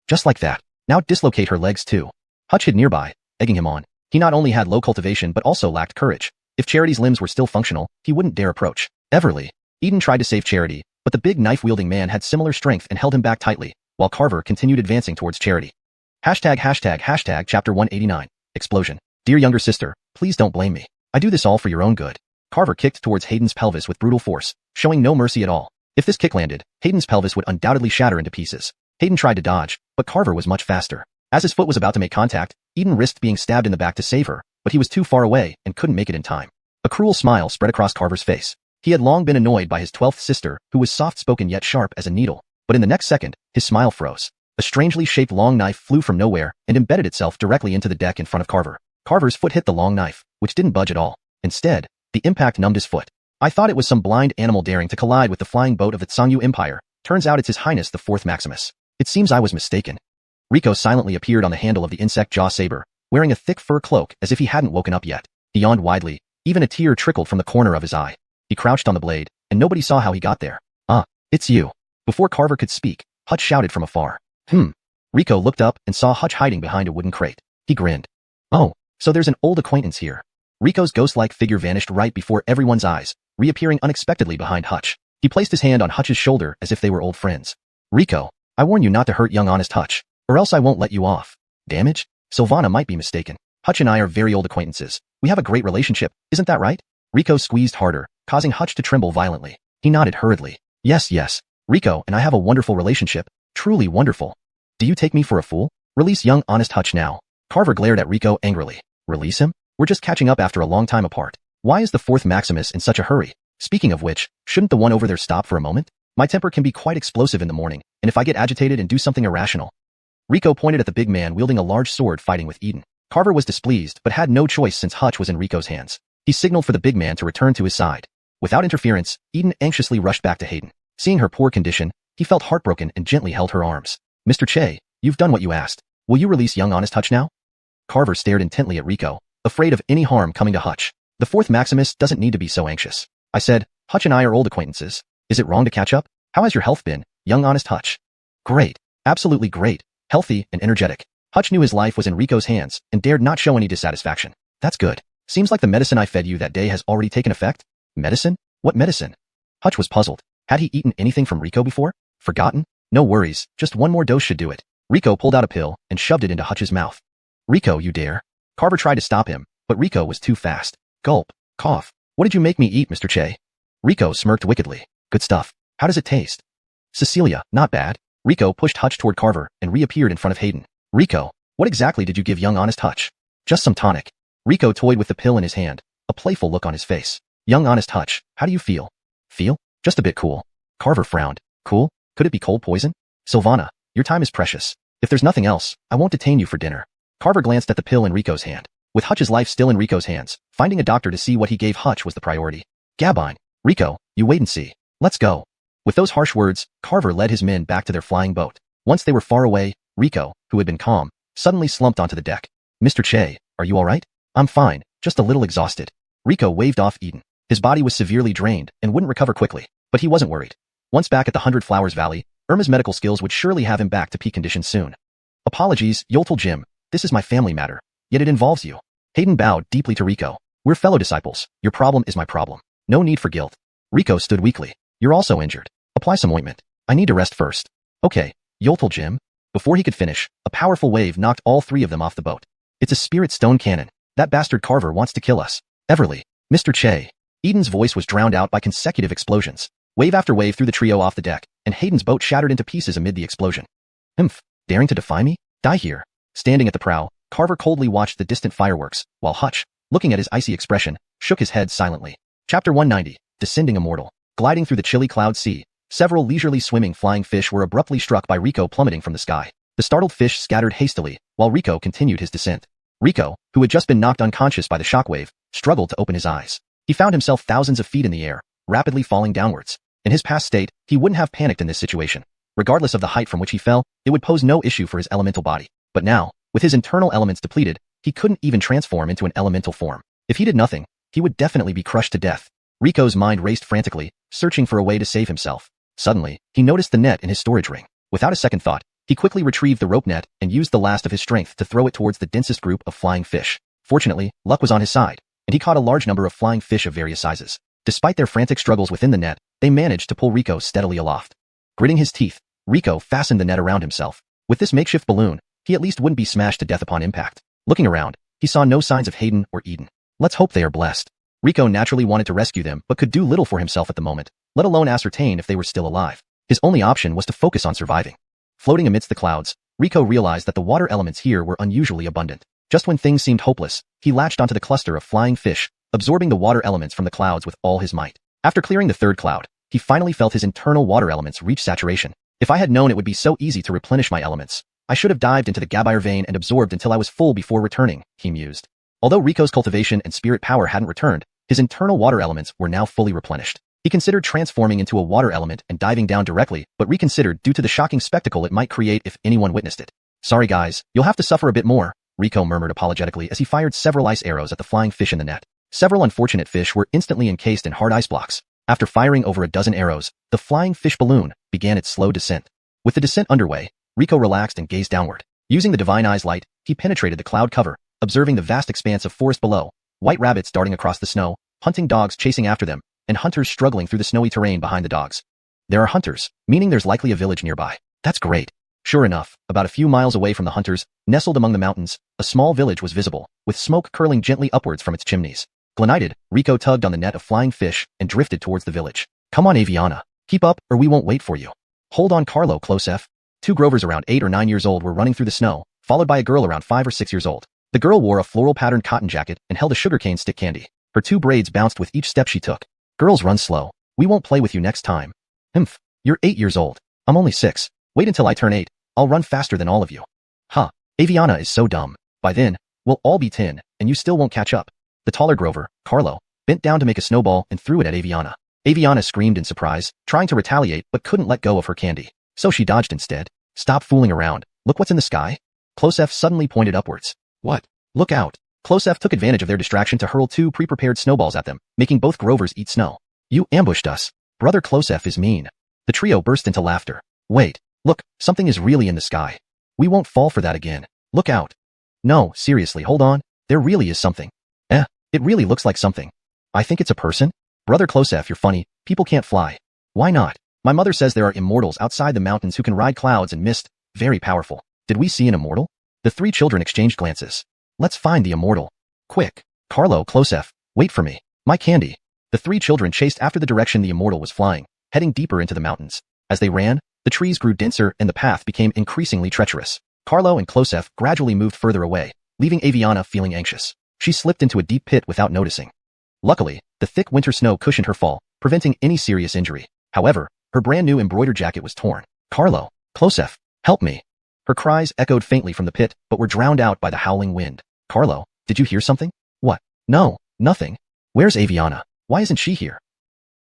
just like that. Now dislocate her legs too. Hutch hid nearby, egging him on. He not only had low cultivation but also lacked courage. If Charity's limbs were still functional, he wouldn't dare approach. Everly. Eden tried to save Charity, but the big knife-wielding man had similar strength and held him back tightly, while Carver continued advancing towards Charity. Hashtag chapter 189. Explosion. Dear younger sister, please don't blame me. I do this all for your own good. Carver kicked towards Hayden's pelvis with brutal force, showing no mercy at all. If this kick landed, Hayden's pelvis would undoubtedly shatter into pieces. Hayden tried to dodge, but Carver was much faster. As his foot was about to make contact, Eden risked being stabbed in the back to save her, but he was too far away and couldn't make it in time. A cruel smile spread across Carver's face. He had long been annoyed by his 12th sister, who was soft-spoken yet sharp as a needle, but in the next second, his smile froze. A strangely shaped long knife flew from nowhere and embedded itself directly into the deck in front of Carver. Carver's foot hit the long knife, which didn't budge at all. Instead, the impact numbed his foot. I thought it was some blind animal daring to collide with the flying boat of the Xianxia Empire. Turns out it's His Highness the Fourth Maximus. It seems I was mistaken. Rico silently appeared on the handle of the insect jaw saber, wearing a thick fur cloak as if he hadn't woken up yet. He yawned widely. Even a tear trickled from the corner of his eye. He crouched on the blade, and nobody saw how he got there. Ah, it's you. Before Carver could speak, Hutch shouted from afar. Rico looked up and saw Hutch hiding behind a wooden crate. He grinned. Oh, so there's an old acquaintance here. Rico's ghost-like figure vanished right before everyone's eyes, reappearing unexpectedly behind Hutch. He placed his hand on Hutch's shoulder as if they were old friends. Rico, I warn you not to hurt young honest Hutch, or else I won't let you off. Damage? Sylvana might be mistaken. Hutch and I are very old acquaintances. We have a great relationship, isn't that right? Rico squeezed harder, causing Hutch to tremble violently. He nodded hurriedly. Yes. Rico and I have a wonderful relationship. Truly wonderful. Do you take me for a fool? Release young honest Hutch now. Carver glared at Rico angrily. Release him? We're just catching up after a long time apart. Why is the fourth Maximus in such a hurry? Speaking of which, shouldn't the one over there stop for a moment? My temper can be quite explosive in the morning, and if I get agitated and do something irrational. Rico pointed at the big man wielding a large sword fighting with Eden. Carver was displeased but had no choice since Hutch was in Rico's hands. He signaled for the big man to return to his side. Without interference, Eden anxiously rushed back to Hayden. Seeing her poor condition, he felt heartbroken and gently held her arms. Mr. Che, you've done what you asked. Will you release young honest Hutch now? Carver stared intently at Rico, afraid of any harm coming to Hutch. The fourth Maximus doesn't need to be so anxious. I said, Hutch and I are old acquaintances. Is it wrong to catch up? How has your health been, young honest Hutch? Great. Absolutely great. Healthy and energetic. Hutch knew his life was in Rico's hands and dared not show any dissatisfaction. That's good. Seems like the medicine I fed you that day has already taken effect. Medicine? What medicine? Hutch was puzzled. Had he eaten anything from Rico before? Forgotten? No worries, just one more dose should do it. Rico pulled out a pill and shoved it into Hutch's mouth. Rico, you dare? Carver tried to stop him, but Rico was too fast. Gulp. Cough. What did you make me eat, Mr. Che? Rico smirked wickedly. Good stuff. How does it taste? Cecilia, not bad. Rico pushed Hutch toward Carver and reappeared in front of Hayden. Rico, what exactly did you give young honest Hutch? Just some tonic. Rico toyed with the pill in his hand, a playful look on his face. Young honest Hutch, how do you feel? Feel? Just a bit cool. Carver frowned. Cool? Could it be cold poison? Sylvana, your time is precious. If there's nothing else, I won't detain you for dinner. Carver glanced at the pill in Rico's hand. With Hutch's life still in Rico's hands, finding a doctor to see what he gave Hutch was the priority. Gabine. Rico, you wait and see. Let's go. With those harsh words, Carver led his men back to their flying boat. Once they were far away, Rico, who had been calm, suddenly slumped onto the deck. Mr. Che, are you alright? I'm fine, just a little exhausted. Rico waved off Eden. His body was severely drained and wouldn't recover quickly, but he wasn't worried. Once back at the 100 Flowers Valley, Irma's medical skills would surely have him back to peak condition soon. Apologies, Yoltal Jim. This is my family matter, yet it involves you. Hayden bowed deeply to Rico. We're fellow disciples. Your problem is my problem. No need for guilt. Rico stood weakly. You're also injured. Apply some ointment. I need to rest first. Okay, Yoltal Jim. Before he could finish, a powerful wave knocked all three of them off the boat. It's a spirit stone cannon. That bastard Carver wants to kill us. Everly. Mr. Che. Eden's voice was drowned out by consecutive explosions. Wave after wave threw the trio off the deck, and Hayden's boat shattered into pieces amid the explosion. Humph. Daring to defy me? Die here. Standing at the prow, Carver coldly watched the distant fireworks, while Hutch, looking at his icy expression, shook his head silently. Chapter 190. Descending Immortal. Gliding through the chilly cloud sea, several leisurely swimming flying fish were abruptly struck by Rico plummeting from the sky. The startled fish scattered hastily, while Rico continued his descent. Rico, who had just been knocked unconscious by the shockwave, struggled to open his eyes. He found himself thousands of feet in the air, rapidly falling downwards. In his past state, he wouldn't have panicked in this situation. Regardless of the height from which he fell, it would pose no issue for his elemental body. But now, with his internal elements depleted, he couldn't even transform into an elemental form. If he did nothing, he would definitely be crushed to death. Rico's mind raced frantically, searching for a way to save himself. Suddenly, he noticed the net in his storage ring. Without a second thought, he quickly retrieved the rope net and used the last of his strength to throw it towards the densest group of flying fish. Fortunately, luck was on his side, and he caught a large number of flying fish of various sizes. Despite their frantic struggles within the net, they managed to pull Rico steadily aloft. Gritting his teeth, Rico fastened the net around himself. With this makeshift balloon, he at least wouldn't be smashed to death upon impact. Looking around, he saw no signs of Hayden or Eden. Let's hope they are blessed. Rico naturally wanted to rescue them but could do little for himself at the moment, let alone ascertain if they were still alive. His only option was to focus on surviving. Floating amidst the clouds, Rico realized that the water elements here were unusually abundant. Just when things seemed hopeless, he latched onto the cluster of flying fish, absorbing the water elements from the clouds with all his might. After clearing the third cloud, he finally felt his internal water elements reach saturation. If I had known it would be so easy to replenish my elements, I should have dived into the Gabire vein and absorbed until I was full before returning, he mused. Although Rico's cultivation and spirit power hadn't returned, his internal water elements were now fully replenished. He considered transforming into a water element and diving down directly, but reconsidered due to the shocking spectacle it might create if anyone witnessed it. Sorry guys, you'll have to suffer a bit more, Rico murmured apologetically as he fired several ice arrows at the flying fish in the net. Several unfortunate fish were instantly encased in hard ice blocks. After firing over a dozen arrows, the flying fish balloon began its slow descent. With the descent underway, Rico relaxed and gazed downward. Using the divine eye's light, he penetrated the cloud cover, observing the vast expanse of forest below, white rabbits darting across the snow, hunting dogs chasing after them, and hunters struggling through the snowy terrain behind the dogs. There are hunters, meaning there's likely a village nearby. That's great. Sure enough, about a few miles away from the hunters, nestled among the mountains, a small village was visible, with smoke curling gently upwards from its chimneys. Glenited, Rico tugged on the net of flying fish and drifted towards the village. Come on, Aviana. Keep up, or we won't wait for you. Hold on, Carlo, Closef. Two Grovers around 8 or 9 years old were running through the snow, followed by a girl around 5 or 6 years old. The girl wore a floral-patterned cotton jacket and held a sugarcane stick candy. Her 2 braids bounced with each step she took. Girls, run slow. We won't play with you next time. Humph. You're 8 years old. I'm only 6. Wait until I turn 8. I'll run faster than all of you. Huh. Aviana is so dumb. By then, we'll all be 10, and you still won't catch up. The taller Grover, Carlo, bent down to make a snowball and threw it at Aviana. Aviana screamed in surprise, trying to retaliate but couldn't let go of her candy. So she dodged instead. Stop fooling around. Look what's in the sky. Closef suddenly pointed upwards. What? Look out. Closef took advantage of their distraction to hurl 2 pre-prepared snowballs at them, making both Grovers eat snow. You ambushed us. Brother Closef is mean. The trio burst into laughter. Wait. Look, something is really in the sky. We won't fall for that again. Look out. No, seriously, hold on. There really is something. It really looks like something. I think it's a person. Brother Closef, you're funny. People can't fly. Why not? My mother says there are immortals outside the mountains who can ride clouds and mist. Very powerful. Did we see an immortal? The three children exchanged glances. Let's find the immortal. Quick. Carlo, Klosef, wait for me. My candy. The three children chased after the direction the immortal was flying, heading deeper into the mountains. As they ran, the trees grew denser and the path became increasingly treacherous. Carlo and Klosef gradually moved further away, leaving Aviana feeling anxious. She slipped into a deep pit without noticing. Luckily, the thick winter snow cushioned her fall, preventing any serious injury. However, her brand new embroidered jacket was torn. Carlo, Klosef, help me. Her cries echoed faintly from the pit, but were drowned out by the howling wind. Carlo, did you hear something? What? No, nothing. Where's Aviana? Why isn't she here?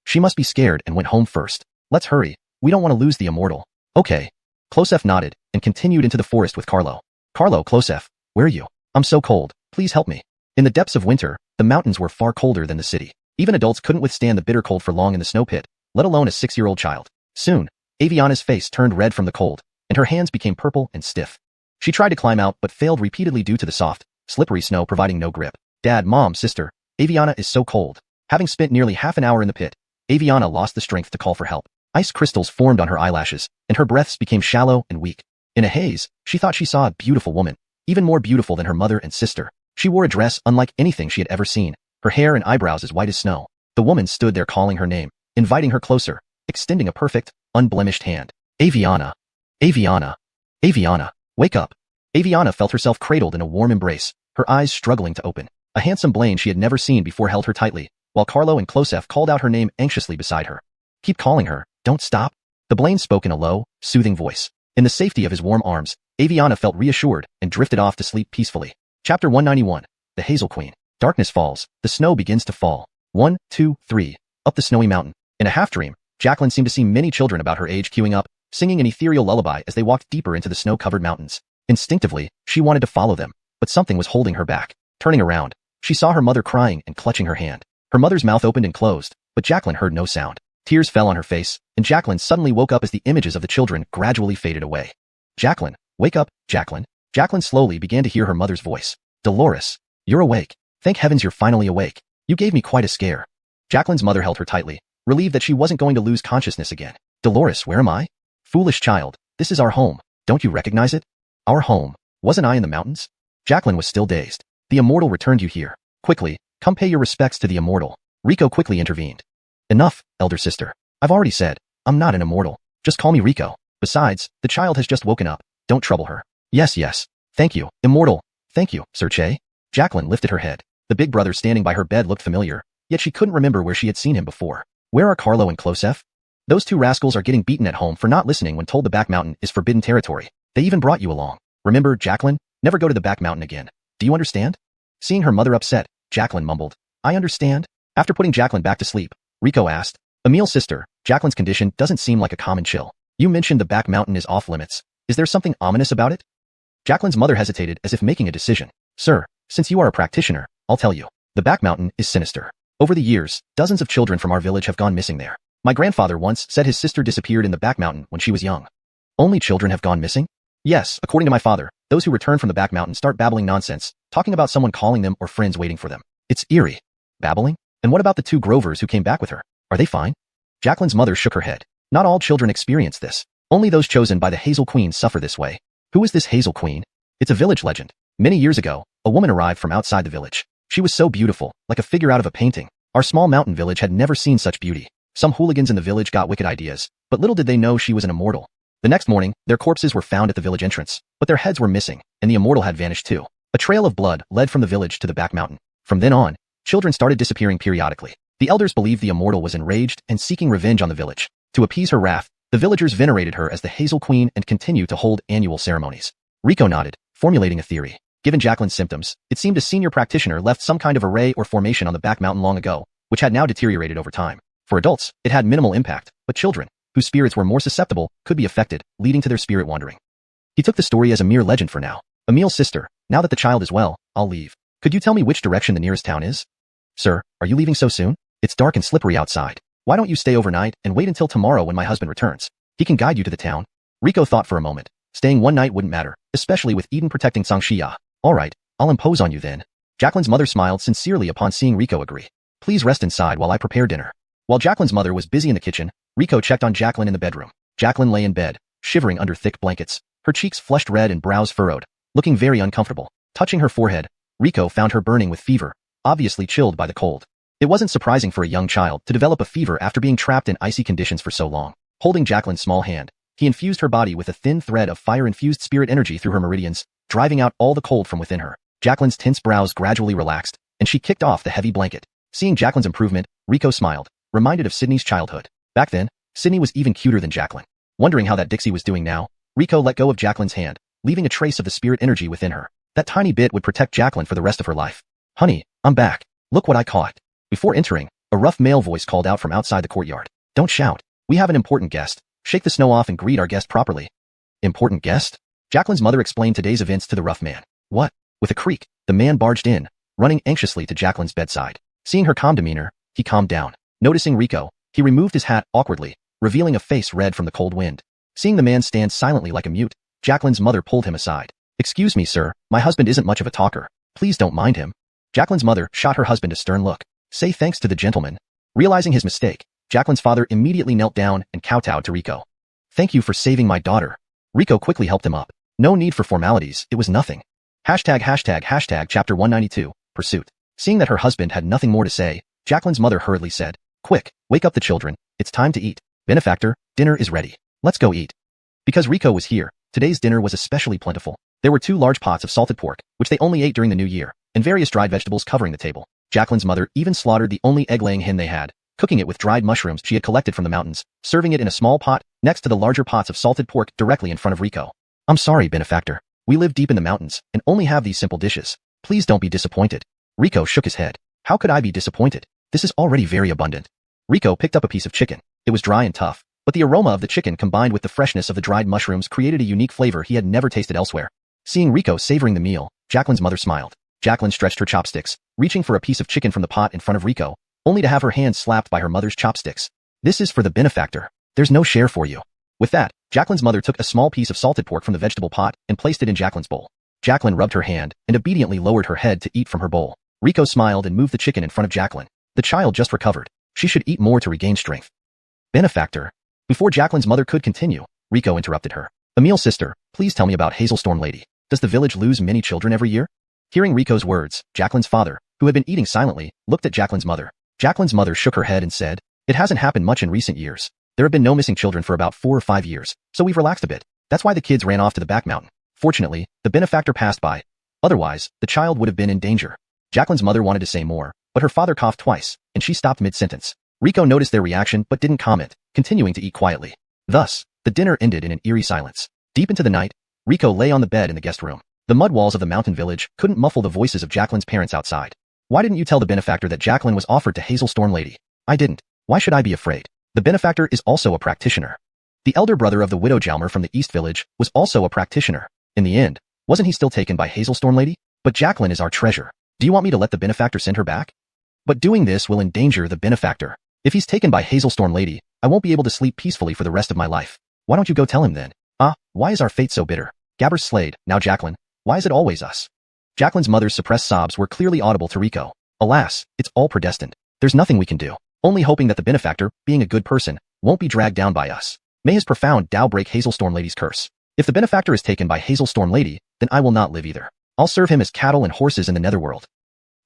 She must be scared and went home first. Let's hurry. We don't want to lose the immortal. Okay. Klosef nodded and continued into the forest with Carlo. Carlo, Klosef, where are you? I'm so cold. Please help me. In the depths of winter, the mountains were far colder than the city. Even adults couldn't withstand the bitter cold for long in the snow pit, let alone a 6-year-old child. Soon, Aviana's face turned red from the cold, and her hands became purple and stiff. She tried to climb out but failed repeatedly due to the soft, slippery snow providing no grip. Dad, Mom, Sister, Aviana is so cold. Having spent nearly half an hour in the pit, Aviana lost the strength to call for help. Ice crystals formed on her eyelashes, and her breaths became shallow and weak. In a haze, she thought she saw a beautiful woman, even more beautiful than her mother and sister. She wore a dress unlike anything she had ever seen, her hair and eyebrows as white as snow. The woman stood there calling her name, inviting her closer, extending a perfect, unblemished hand. Aviana. Aviana. Aviana. Wake up. Aviana felt herself cradled in a warm embrace, her eyes struggling to open. A handsome Blaine she had never seen before held her tightly, while Carlo and Klosef called out her name anxiously beside her. Keep calling her, don't stop. The Blaine spoke in a low, soothing voice. In the safety of his warm arms, Aviana felt reassured and drifted off to sleep peacefully. Chapter 191. The Hazel Queen. Darkness falls, the snow begins to fall. 1, 2, 3. Up the snowy mountain. In a half-dream, Jacqueline seemed to see many children about her age queuing up, singing an ethereal lullaby as they walked deeper into the snow-covered mountains. Instinctively, she wanted to follow them, but something was holding her back. Turning around, she saw her mother crying and clutching her hand. Her mother's mouth opened and closed, but Jacqueline heard no sound. Tears fell on her face, and Jacqueline suddenly woke up as the images of the children gradually faded away. Jacqueline, wake up, Jacqueline. Jacqueline slowly began to hear her mother's voice. Dolores, you're awake. Thank heavens you're finally awake. You gave me quite a scare. Jacqueline's mother held her tightly, relieved that she wasn't going to lose consciousness again. Dolores, where am I? Foolish child, this is our home. Don't you recognize it? Our home. Wasn't I in the mountains? Jacqueline was still dazed. The immortal returned you here. Quickly, come pay your respects to the immortal. Rico quickly intervened. Enough, elder sister. I've already said, I'm not an immortal. Just call me Rico. Besides, the child has just woken up. Don't trouble her. Yes. Thank you, immortal. Thank you, Sir Che. Jacqueline lifted her head. The big brother standing by her bed looked familiar, yet she couldn't remember where she had seen him before. Where are Carlo and Klosef? Those two rascals are getting beaten at home for not listening when told the back mountain is forbidden territory. They even brought you along. Remember, Jacqueline? Never go to the back mountain again. Do you understand? Seeing her mother upset, Jacqueline mumbled. I understand. After putting Jacqueline back to sleep, Rico asked. Emil's sister, Jacqueline's condition doesn't seem like a common chill. You mentioned the back mountain is off limits. Is there something ominous about it? Jacqueline's mother hesitated as if making a decision. Sir, since you are a practitioner, I'll tell you. The back mountain is sinister. Over the years, dozens of children from our village have gone missing there. My grandfather once said his sister disappeared in the back mountain when she was young. Only children have gone missing? Yes, according to my father, those who return from the back mountain start babbling nonsense, talking about someone calling them or friends waiting for them. It's eerie. Babbling? And what about the two Grovers who came back with her? Are they fine? Jacqueline's mother shook her head. Not all children experience this. Only those chosen by the Hazel Queen suffer this way. Who is this Hazel Queen? It's a village legend. Many years ago, a woman arrived from outside the village. She was so beautiful, like a figure out of a painting. Our small mountain village had never seen such beauty. Some hooligans in the village got wicked ideas, but little did they know she was an immortal. The next morning, their corpses were found at the village entrance, but their heads were missing, and the immortal had vanished too. A trail of blood led from the village to the back mountain. From then on, children started disappearing periodically. The elders believed the immortal was enraged and seeking revenge on the village. To appease her wrath, the villagers venerated her as the Hazel Queen and continue to hold annual ceremonies. Rico nodded, formulating a theory. Given Jacqueline's symptoms, it seemed a senior practitioner left some kind of array or formation on the back mountain long ago, which had now deteriorated over time. For adults, it had minimal impact, but children, whose spirits were more susceptible, could be affected, leading to their spirit wandering. He took the story as a mere legend for now. Emil's sister, now that the child is well, I'll leave. Could you tell me which direction the nearest town is? Sir, are you leaving so soon? It's dark and slippery outside. Why don't you stay overnight and wait until tomorrow when my husband returns? He can guide you to the town. Rico thought for a moment. Staying one night wouldn't matter, especially with Eden protecting Xianxia. All right, I'll impose on you then. Jacqueline's mother smiled sincerely upon seeing Rico agree. Please rest inside while I prepare dinner. While Jacqueline's mother was busy in the kitchen, Rico checked on Jacqueline in the bedroom. Jacqueline lay in bed, shivering under thick blankets, her cheeks flushed red and brows furrowed, looking very uncomfortable. Touching her forehead, Riko found her burning with fever, obviously chilled by the cold. It wasn't surprising for a young child to develop a fever after being trapped in icy conditions for so long. Holding Jacqueline's small hand, he infused her body with a thin thread of fire-infused spirit energy through her meridians, driving out all the cold from within her. Jacqueline's tense brows gradually relaxed, and she kicked off the heavy blanket. Seeing Jacqueline's improvement, Riko smiled, reminded of Sydney's childhood. Back then, Sydney was even cuter than Jacqueline. Wondering how that Dixie was doing now, Riko let go of Jacqueline's hand, leaving a trace of the spirit energy within her. That tiny bit would protect Jacqueline for the rest of her life. Honey, I'm back. Look what I caught. Before entering, a rough male voice called out from outside the courtyard. Don't shout. We have an important guest. Shake the snow off and greet our guest properly. Important guest? Jacqueline's mother explained today's events to the rough man. What? With a creak, the man barged in, running anxiously to Jacqueline's bedside. Seeing her calm demeanor, he calmed down. Noticing Riko, he removed his hat awkwardly, revealing a face red from the cold wind. Seeing the man stand silently like a mute, Jacqueline's mother pulled him aside. Excuse me, sir, my husband isn't much of a talker. Please don't mind him. Jacqueline's mother shot her husband a stern look. Say thanks to the gentleman. Realizing his mistake, Jacqueline's father immediately knelt down and kowtowed to Riko. Thank you for saving my daughter. Riko quickly helped him up. No need for formalities, it was nothing. Hashtag chapter 192, pursuit. Seeing that her husband had nothing more to say, Jacqueline's mother hurriedly said, Quick, wake up the children, it's time to eat. Benefactor, dinner is ready. Let's go eat. Because Riko was here, today's dinner was especially plentiful. There were 2 large pots of salted pork, which they only ate during the new year, and various dried vegetables covering the table. Jacqueline's mother even slaughtered the only egg-laying hen they had, cooking it with dried mushrooms she had collected from the mountains, serving it in a small pot, next to the larger pots of salted pork directly in front of Riko. I'm sorry, Benefactor. We live deep in the mountains, and only have these simple dishes. Please don't be disappointed. Riko shook his head. How could I be disappointed? This is already very abundant. Riko picked up a piece of chicken. It was dry and tough, but the aroma of the chicken combined with the freshness of the dried mushrooms created a unique flavor he had never tasted elsewhere. Seeing Riko savoring the meal, Jacqueline's mother smiled. Jacqueline stretched her chopsticks, reaching for a piece of chicken from the pot in front of Riko, only to have her hand slapped by her mother's chopsticks. This is for the Benefactor. There's no share for you. With that, Jacqueline's mother took a small piece of salted pork from the vegetable pot and placed it in Jacqueline's bowl. Jacqueline rubbed her hand and obediently lowered her head to eat from her bowl. Riko smiled and moved the chicken in front of Jacqueline. The child just recovered. She should eat more to regain strength. Benefactor. Before Jacqueline's mother could continue, Riko interrupted her. Emile, sister, please tell me about Hailstorm Lady. Does the village lose many children every year? Hearing Riko's words, Jacqueline's father, who had been eating silently, looked at Jacqueline's mother. Jacqueline's mother shook her head and said, It hasn't happened much in recent years. There have been no missing children for about 4 or 5 years, so we've relaxed a bit. That's why the kids ran off to the back mountain. Fortunately, the Benefactor passed by. Otherwise, the child would have been in danger. Jacqueline's mother wanted to say more, but her father coughed twice, and she stopped mid-sentence. Riko noticed their reaction but didn't comment, continuing to eat quietly. Thus, the dinner ended in an eerie silence. Deep into the night, Riko lay on the bed in the guest room. The mud walls of the mountain village couldn't muffle the voices of Jacqueline's parents outside. Why didn't you tell the Benefactor that Jacqueline was offered to Hailstorm Lady? I didn't. Why should I be afraid? The Benefactor is also a practitioner. The elder brother of the widow Jalmer from the East Village was also a practitioner. In the end, wasn't he still taken by Hailstorm Lady? But Jacqueline is our treasure. Do you want me to let the Benefactor send her back? But doing this will endanger the Benefactor. If he's taken by Hailstorm Lady, I won't be able to sleep peacefully for the rest of my life. Why don't you go tell him then? Why is our fate so bitter? Gabbers slayed, now Jacqueline. Why is it always us? Jacqueline's mother's suppressed sobs were clearly audible to Riko. Alas, it's all predestined. There's nothing we can do. Only hoping that the Benefactor, being a good person, won't be dragged down by us. May his profound Tao break Hailstorm Lady's curse. If the Benefactor is taken by Hailstorm Lady, then I will not live either. I'll serve him as cattle and horses in the netherworld.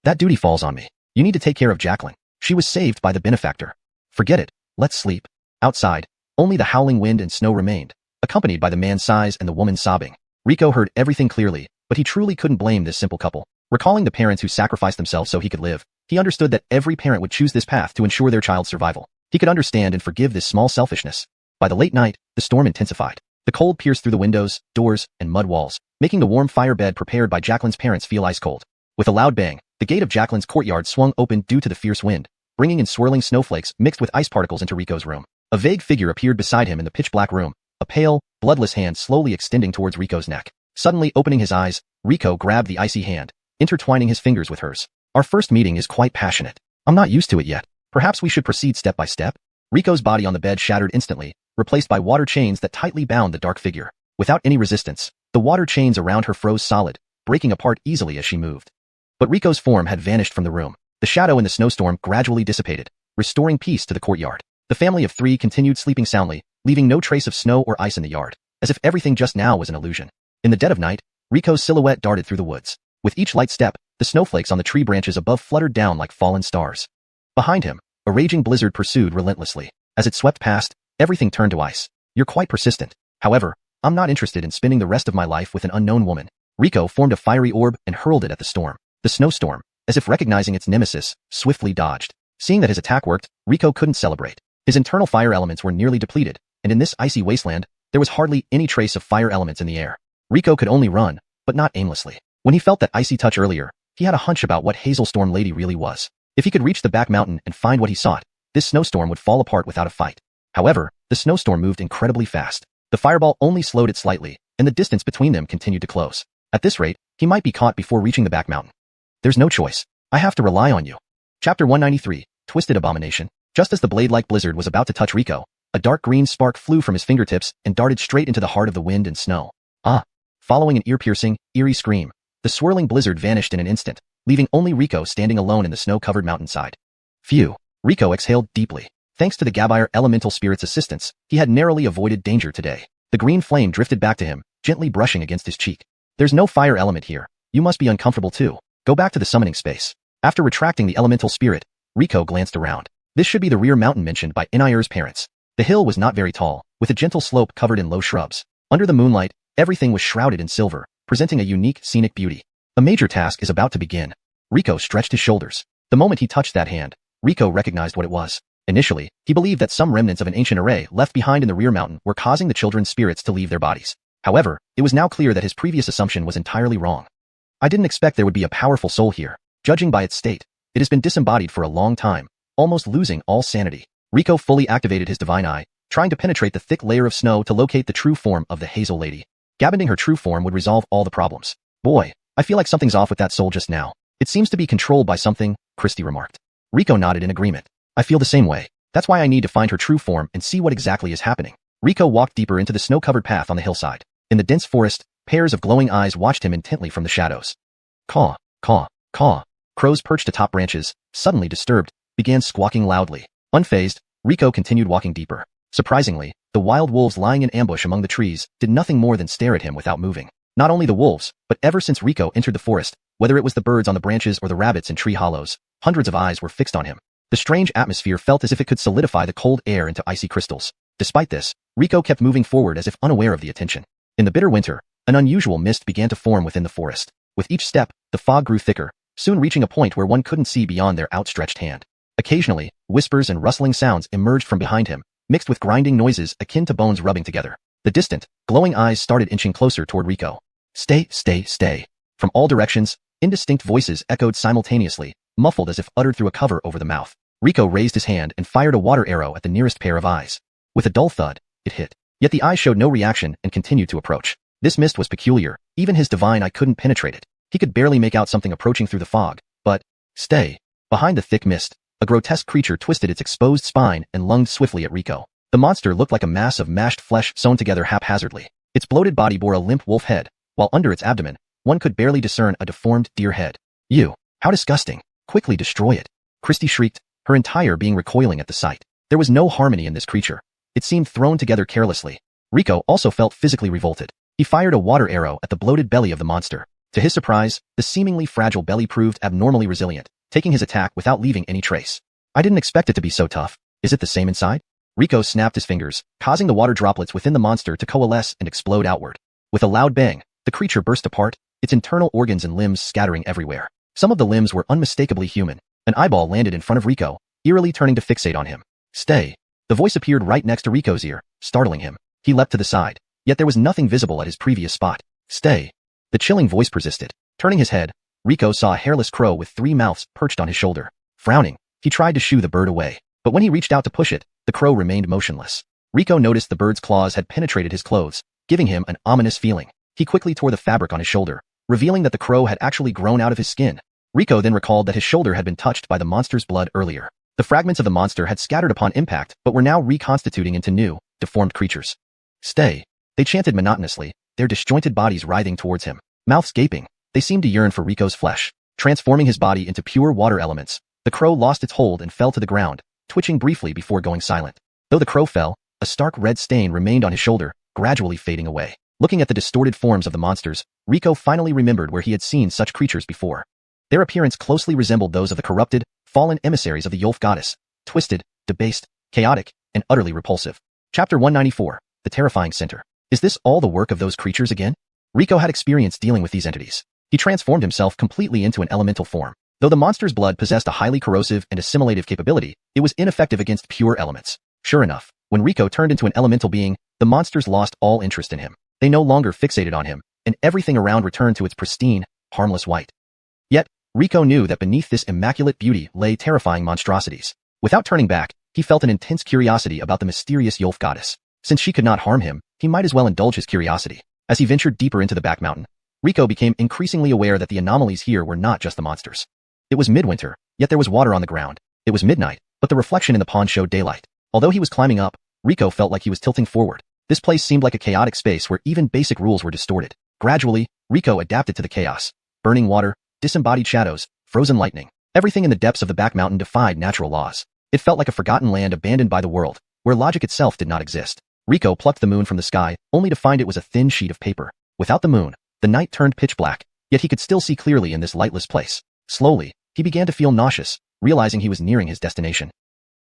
That duty falls on me. You need to take care of Jacqueline. She was saved by the Benefactor. Forget it. Let's sleep. Outside, only the howling wind and snow remained, accompanied by the man's sighs and the woman's sobbing. Riko heard everything clearly, but he truly couldn't blame this simple couple. Recalling the parents who sacrificed themselves so he could live, he understood that every parent would choose this path to ensure their child's survival. He could understand and forgive this small selfishness. By the late night, the storm intensified. The cold pierced through the windows, doors, and mud walls, making the warm fire bed prepared by Jacqueline's parents feel ice cold. With a loud bang, the gate of Jacqueline's courtyard swung open due to the fierce wind, bringing in swirling snowflakes mixed with ice particles into Riko's room. A vague figure appeared beside him in the pitch-black room, a pale, bloodless hand slowly extending towards Riko's neck. Suddenly opening his eyes, Riko grabbed the icy hand, intertwining his fingers with hers. Our first meeting is quite passionate. I'm not used to it yet. Perhaps we should proceed step by step? Riko's body on the bed shattered instantly, replaced by water chains that tightly bound the dark figure. Without any resistance, the water chains around her froze solid, breaking apart easily as she moved. But Riko's form had vanished from the room. The shadow in the snowstorm gradually dissipated, restoring peace to the courtyard. The family of 3 continued sleeping soundly, leaving no trace of snow or ice in the yard, as if everything just now was an illusion. In the dead of night, Rico's silhouette darted through the woods. With each light step, the snowflakes on the tree branches above fluttered down like fallen stars. Behind him, a raging blizzard pursued relentlessly. As it swept past, everything turned to ice. You're quite persistent. However, I'm not interested in spending the rest of my life with an unknown woman. Rico formed a fiery orb and hurled it at the storm. The snowstorm, as if recognizing its nemesis, swiftly dodged. Seeing that his attack worked, Rico couldn't celebrate. His internal fire elements were nearly depleted, and in this icy wasteland, there was hardly any trace of fire elements in the air. Rico could only run, but not aimlessly. When he felt that icy touch earlier, he had a hunch about what Hailstorm Lady really was. If he could reach the back mountain and find what he sought, this snowstorm would fall apart without a fight. However, the snowstorm moved incredibly fast. The fireball only slowed it slightly, and the distance between them continued to close. At this rate, he might be caught before reaching the back mountain. There's no choice. I have to rely on you. Chapter 193, Twisted Abomination. Just as the blade-like blizzard was about to touch Rico, a dark green spark flew from his fingertips and darted straight into the heart of the wind and snow. Ah! Following an ear-piercing, eerie scream, the swirling blizzard vanished in an instant, leaving only Rico standing alone in the snow-covered mountainside. Phew! Rico exhaled deeply. Thanks to the Gabire elemental spirit's assistance, he had narrowly avoided danger today. The green flame drifted back to him, gently brushing against his cheek. There's no fire element here. You must be uncomfortable too. Go back to the summoning space. After retracting the elemental spirit, Rico glanced around. This should be the rear mountain mentioned by Inayur's parents. The hill was not very tall, with a gentle slope covered in low shrubs. Under the moonlight, everything was shrouded in silver, presenting a unique scenic beauty. A major task is about to begin. Rico stretched his shoulders. The moment he touched that hand, Rico recognized what it was. Initially, he believed that some remnants of an ancient array left behind in the rear mountain were causing the children's spirits to leave their bodies. However, it was now clear that his previous assumption was entirely wrong. I didn't expect there would be a powerful soul here. Judging by its state, it has been disembodied for a long time, almost losing all sanity. Rico fully activated his divine eye, trying to penetrate the thick layer of snow to locate the true form of the Hazel Lady. Gabbing her true form would resolve all the problems. Boy, I feel like something's off with that soul just now. It seems to be controlled by something, Christy remarked. Rico nodded in agreement. I feel the same way. That's why I need to find her true form and see what exactly is happening. Rico walked deeper into the snow-covered path on the hillside. In the dense forest, pairs of glowing eyes watched him intently from the shadows. Caw, caw, caw. Crows perched atop branches, suddenly disturbed, began squawking loudly. Unfazed, Rico continued walking deeper. Surprisingly, the wild wolves lying in ambush among the trees did nothing more than stare at him without moving. Not only the wolves, but ever since Rico entered the forest, whether it was the birds on the branches or the rabbits in tree hollows, hundreds of eyes were fixed on him. The strange atmosphere felt as if it could solidify the cold air into icy crystals. Despite this, Rico kept moving forward as if unaware of the attention. In the bitter winter, an unusual mist began to form within the forest. With each step, the fog grew thicker, soon reaching a point where one couldn't see beyond their outstretched hand. Occasionally, whispers and rustling sounds emerged from behind him, mixed with grinding noises akin to bones rubbing together. The distant, glowing eyes started inching closer toward Rico. Stay, stay, stay. From all directions, indistinct voices echoed simultaneously, muffled as if uttered through a cover over the mouth. Rico raised his hand and fired a water arrow at the nearest pair of eyes. With a dull thud, it hit. Yet the eye showed no reaction and continued to approach. This mist was peculiar. Even his divine eye couldn't penetrate it. He could barely make out something approaching through the fog. But, stay. Behind the thick mist, a grotesque creature twisted its exposed spine and lunged swiftly at Rico. The monster looked like a mass of mashed flesh sewn together haphazardly. Its bloated body bore a limp wolf head, while under its abdomen, one could barely discern a deformed deer head. You! How disgusting! Quickly destroy it! Christy shrieked, her entire being recoiling at the sight. There was no harmony in this creature. It seemed thrown together carelessly. Rico also felt physically revolted. He fired a water arrow at the bloated belly of the monster. To his surprise, the seemingly fragile belly proved abnormally resilient, taking his attack without leaving any trace. I didn't expect it to be so tough. Is it the same inside? Rico snapped his fingers, causing the water droplets within the monster to coalesce and explode outward. With a loud bang, the creature burst apart, its internal organs and limbs scattering everywhere. Some of the limbs were unmistakably human. An eyeball landed in front of Rico, eerily turning to fixate on him. Stay. The voice appeared right next to Rico's ear, startling him. He leapt to the side, yet there was nothing visible at his previous spot. Stay. The chilling voice persisted. Turning his head, Rico saw a hairless crow with 3 mouths perched on his shoulder. Frowning, he tried to shoo the bird away, but when he reached out to push it, the crow remained motionless. Rico noticed the bird's claws had penetrated his clothes, giving him an ominous feeling. He quickly tore the fabric on his shoulder, revealing that the crow had actually grown out of his skin. Rico then recalled that his shoulder had been touched by the monster's blood earlier. The fragments of the monster had scattered upon impact but were now reconstituting into new, deformed creatures. Stay. They chanted monotonously, their disjointed bodies writhing towards him. Mouths gaping, they seemed to yearn for Rico's flesh. Transforming his body into pure water elements, the crow lost its hold and fell to the ground, twitching briefly before going silent. Though the crow fell, a stark red stain remained on his shoulder, gradually fading away. Looking at the distorted forms of the monsters, Rico finally remembered where he had seen such creatures before. Their appearance closely resembled those of the corrupted, fallen emissaries of the Yolf goddess, twisted, debased, chaotic, and utterly repulsive. Chapter 194, The Terrifying Center. Is this all the work of those creatures again? Rico had experience dealing with these entities. He transformed himself completely into an elemental form. Though the monster's blood possessed a highly corrosive and assimilative capability, it was ineffective against pure elements. Sure enough, when Rico turned into an elemental being, the monsters lost all interest in him. They no longer fixated on him, and everything around returned to its pristine, harmless white. Yet, Rico knew that beneath this immaculate beauty lay terrifying monstrosities. Without turning back, he felt an intense curiosity about the mysterious Yolf goddess. Since she could not harm him, he might as well indulge his curiosity. As he ventured deeper into the back mountain, Rico became increasingly aware that the anomalies here were not just the monsters. It was midwinter, yet there was water on the ground. It was midnight, but the reflection in the pond showed daylight. Although he was climbing up, Rico felt like he was tilting forward. This place seemed like a chaotic space where even basic rules were distorted. Gradually, Rico adapted to the chaos. Burning water, disembodied shadows, frozen lightning. Everything in the depths of the back mountain defied natural laws. It felt like a forgotten land abandoned by the world, where logic itself did not exist. Rico plucked the moon from the sky, only to find it was a thin sheet of paper. Without the moon, the night turned pitch black, yet he could still see clearly in this lightless place. Slowly, he began to feel nauseous, realizing he was nearing his destination.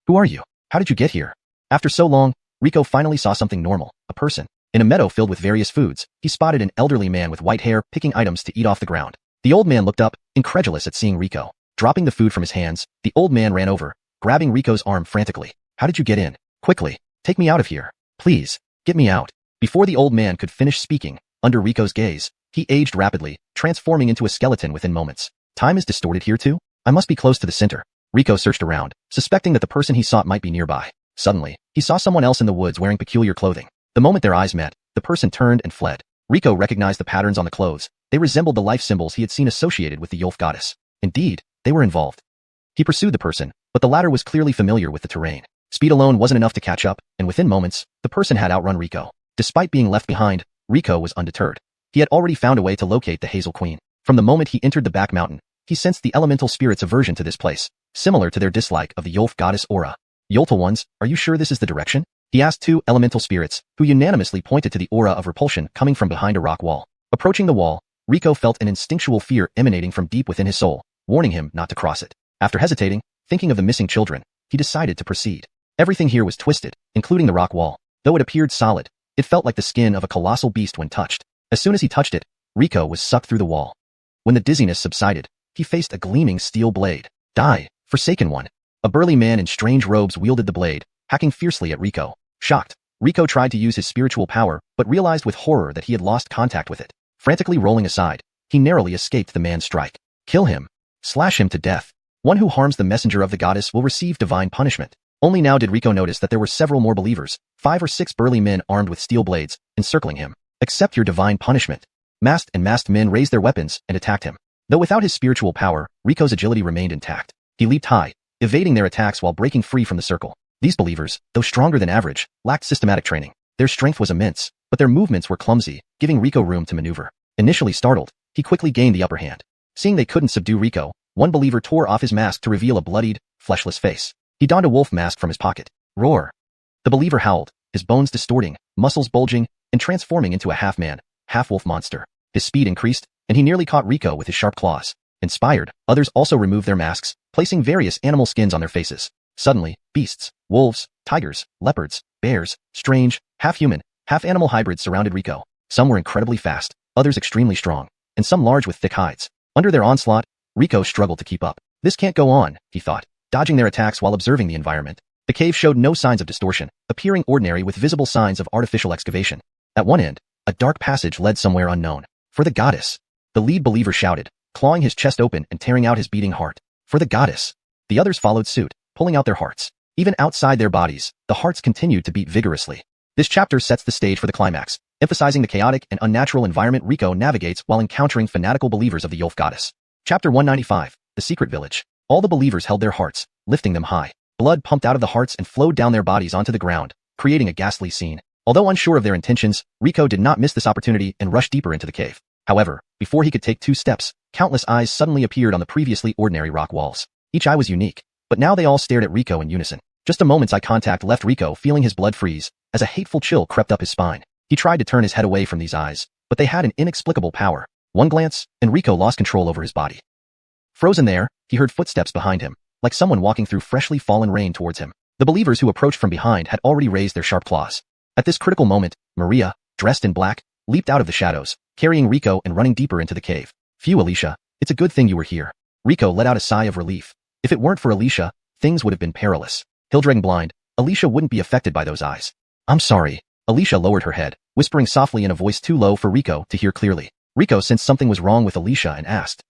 Who are you? How did you get here? After so long, Rico finally saw something normal, a person. In a meadow filled with various foods, he spotted an elderly man with white hair picking items to eat off the ground. The old man looked up, incredulous at seeing Rico. Dropping the food from his hands, the old man ran over, grabbing Rico's arm frantically. How did you get in? Quickly, take me out of here. Please, get me out. Before the old man could finish speaking, under Rico's gaze, he aged rapidly, transforming into a skeleton within moments. Time is distorted here too? I must be close to the center. Rico searched around, suspecting that the person he sought might be nearby. Suddenly, he saw someone else in the woods wearing peculiar clothing. The moment their eyes met, the person turned and fled. Rico recognized the patterns on the clothes. They resembled the life symbols he had seen associated with the Yolf goddess. Indeed, they were involved. He pursued the person, but the latter was clearly familiar with the terrain. Speed alone wasn't enough to catch up, and within moments, the person had outrun Rico. Despite being left behind, Rico was undeterred. He had already found a way to locate the Hazel Queen. From the moment he entered the back mountain, he sensed the elemental spirit's aversion to this place, similar to their dislike of the Yolf goddess aura. Yoltal ones, are you sure this is the direction? He asked two elemental spirits, who unanimously pointed to the aura of repulsion coming from behind a rock wall. Approaching the wall, Rico felt an instinctual fear emanating from deep within his soul, warning him not to cross it. After hesitating, thinking of the missing children, he decided to proceed. Everything here was twisted, including the rock wall. Though it appeared solid, it felt like the skin of a colossal beast when touched. As soon as he touched it, Rico was sucked through the wall. When the dizziness subsided, he faced a gleaming steel blade. Die, Forsaken One. A burly man in strange robes wielded the blade, hacking fiercely at Rico. Shocked, Rico tried to use his spiritual power, but realized with horror that he had lost contact with it. Frantically rolling aside, he narrowly escaped the man's strike. Kill him. Slash him to death. One who harms the messenger of the goddess will receive divine punishment. Only now did Rico notice that there were several more believers, 5 or 6 burly men armed with steel blades, encircling him. Accept your divine punishment. Masked men raised their weapons and attacked him. Though without his spiritual power, Rico's agility remained intact. He leaped high, evading their attacks while breaking free from the circle. These believers, though stronger than average, lacked systematic training. Their strength was immense, but their movements were clumsy, giving Rico room to maneuver. Initially startled, he quickly gained the upper hand. Seeing they couldn't subdue Rico, one believer tore off his mask to reveal a bloodied, fleshless face. He donned a wolf mask from his pocket. Roar! The believer howled, his bones distorting, muscles bulging, and transforming into a half-man, half-wolf monster. His speed increased, and he nearly caught Rico with his sharp claws. Inspired, others also removed their masks, placing various animal skins on their faces. Suddenly, beasts, wolves, tigers, leopards, bears, strange, half-human, half-animal hybrids surrounded Rico. Some were incredibly fast, others extremely strong, and some large with thick hides. Under their onslaught, Rico struggled to keep up. This can't go on, he thought, dodging their attacks while observing the environment. The cave showed no signs of distortion, appearing ordinary with visible signs of artificial excavation. At one end, a dark passage led somewhere unknown. For the goddess! The lead believer shouted, clawing his chest open and tearing out his beating heart. For the goddess! The others followed suit, pulling out their hearts. Even outside their bodies, the hearts continued to beat vigorously. This chapter sets the stage for the climax, emphasizing the chaotic and unnatural environment Rico navigates while encountering fanatical believers of the Yolf goddess. Chapter 195, The Secret Village. All the believers held their hearts, lifting them high. Blood pumped out of the hearts and flowed down their bodies onto the ground, creating a ghastly scene. Although unsure of their intentions, Rico did not miss this opportunity and rushed deeper into the cave. However, before he could take 2 steps, countless eyes suddenly appeared on the previously ordinary rock walls. Each eye was unique, but now they all stared at Rico in unison. Just a moment's eye contact left Rico feeling his blood freeze, as a hateful chill crept up his spine. He tried to turn his head away from these eyes, but they had an inexplicable power. One glance, and Rico lost control over his body. Frozen there, he heard footsteps behind him, like someone walking through freshly fallen rain towards him. The believers who approached from behind had already raised their sharp claws. At this critical moment, Maria, dressed in black, leaped out of the shadows, carrying Rico and running deeper into the cave. Phew, Alicia, it's a good thing you were here. Rico let out a sigh of relief. If it weren't for Alicia, things would have been perilous. Hildreg blind, Alicia wouldn't be affected by those eyes. I'm sorry. Alicia lowered her head, whispering softly in a voice too low for Rico to hear clearly. Rico sensed something was wrong with Alicia and asked,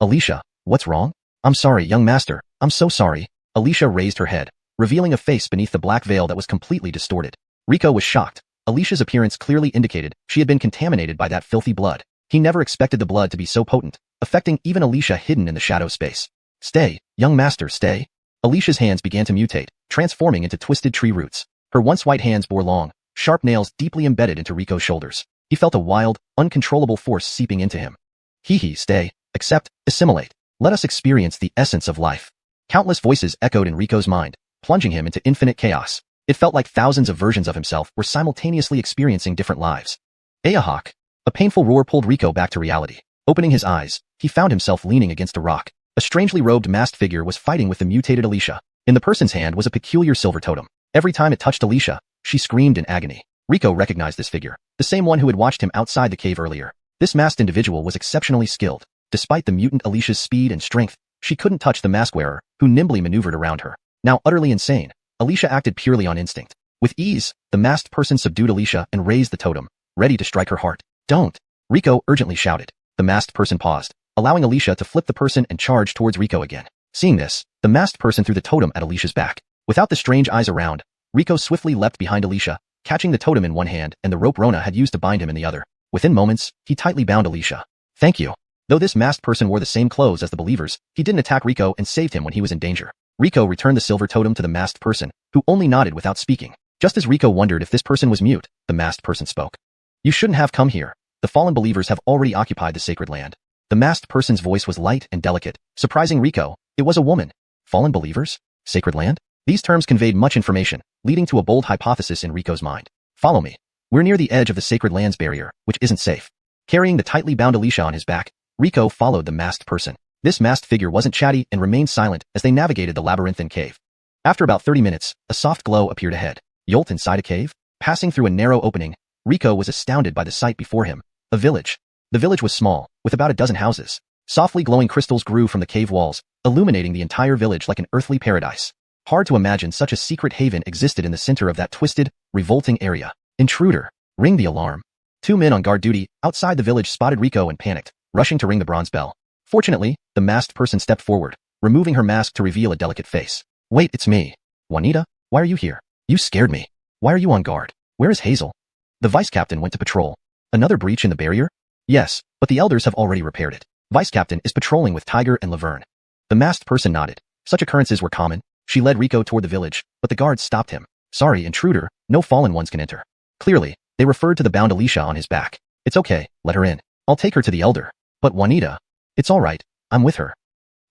Alicia, what's wrong? I'm sorry, young master, I'm so sorry. Alicia raised her head, revealing a face beneath the black veil that was completely distorted. Rico was shocked. Alicia's appearance clearly indicated she had been contaminated by that filthy blood. He never expected the blood to be so potent, affecting even Alicia hidden in the shadow space. Stay, young master, stay. Alicia's hands began to mutate, transforming into twisted tree roots. Her once white hands bore long, sharp nails deeply embedded into Rico's shoulders. He felt a wild, uncontrollable force seeping into him. Hee, stay, accept, assimilate. Let us experience the essence of life. Countless voices echoed in Rico's mind, plunging him into infinite chaos. It felt like thousands of versions of himself were simultaneously experiencing different lives. Ayahawk. A painful roar pulled Rico back to reality. Opening his eyes, he found himself leaning against a rock. A strangely robed masked figure was fighting with the mutated Alicia. In the person's hand was a peculiar silver totem. Every time it touched Alicia, she screamed in agony. Rico recognized this figure, the same one who had watched him outside the cave earlier. This masked individual was exceptionally skilled. Despite the mutant Alicia's speed and strength, she couldn't touch the mask wearer, who nimbly maneuvered around her. Now utterly insane, Alicia acted purely on instinct. With ease, the masked person subdued Alicia and raised the totem, ready to strike her heart. Don't! Rico urgently shouted. The masked person paused, allowing Alicia to flip the person and charge towards Rico again. Seeing this, the masked person threw the totem at Alicia's back. Without the strange eyes around, Rico swiftly leapt behind Alicia, catching the totem in one hand and the rope Rona had used to bind him in the other. Within moments, he tightly bound Alicia. Thank you. Though this masked person wore the same clothes as the believers, he didn't attack Rico and saved him when he was in danger. Rico returned the silver totem to the masked person, who only nodded without speaking. Just as Rico wondered if this person was mute, the masked person spoke. You shouldn't have come here. The fallen believers have already occupied the sacred land. The masked person's voice was light and delicate, surprising Rico. It was a woman. Fallen believers? Sacred land? These terms conveyed much information, leading to a bold hypothesis in Rico's mind. Follow me. We're near the edge of the sacred land's barrier, which isn't safe. Carrying the tightly bound Alicia on his back, Rico followed the masked person. This masked figure wasn't chatty and remained silent as they navigated the labyrinthine cave. After about 30 minutes, a soft glow appeared ahead. Yolt inside a cave? Passing through a narrow opening, Rico was astounded by the sight before him. A village. The village was small, with about a dozen houses. Softly glowing crystals grew from the cave walls, illuminating the entire village like an earthly paradise. Hard to imagine such a secret haven existed in the center of that twisted, revolting area. Intruder. Ring the alarm. 2 men on guard duty outside the village spotted Rico and panicked, rushing to ring the bronze bell. Fortunately, the masked person stepped forward, removing her mask to reveal a delicate face. Wait, it's me. Juanita, why are you here? You scared me. Why are you on guard? Where is Hazel? The vice captain went to patrol. Another breach in the barrier? Yes, but the elders have already repaired it. Vice captain is patrolling with Tiger and Laverne. The masked person nodded. Such occurrences were common. She led Rico toward the village, but the guards stopped him. Sorry, intruder, no fallen ones can enter. Clearly, they referred to the bound Alicia on his back. It's okay, let her in. I'll take her to the elder. But Juanita, it's all right, I'm with her.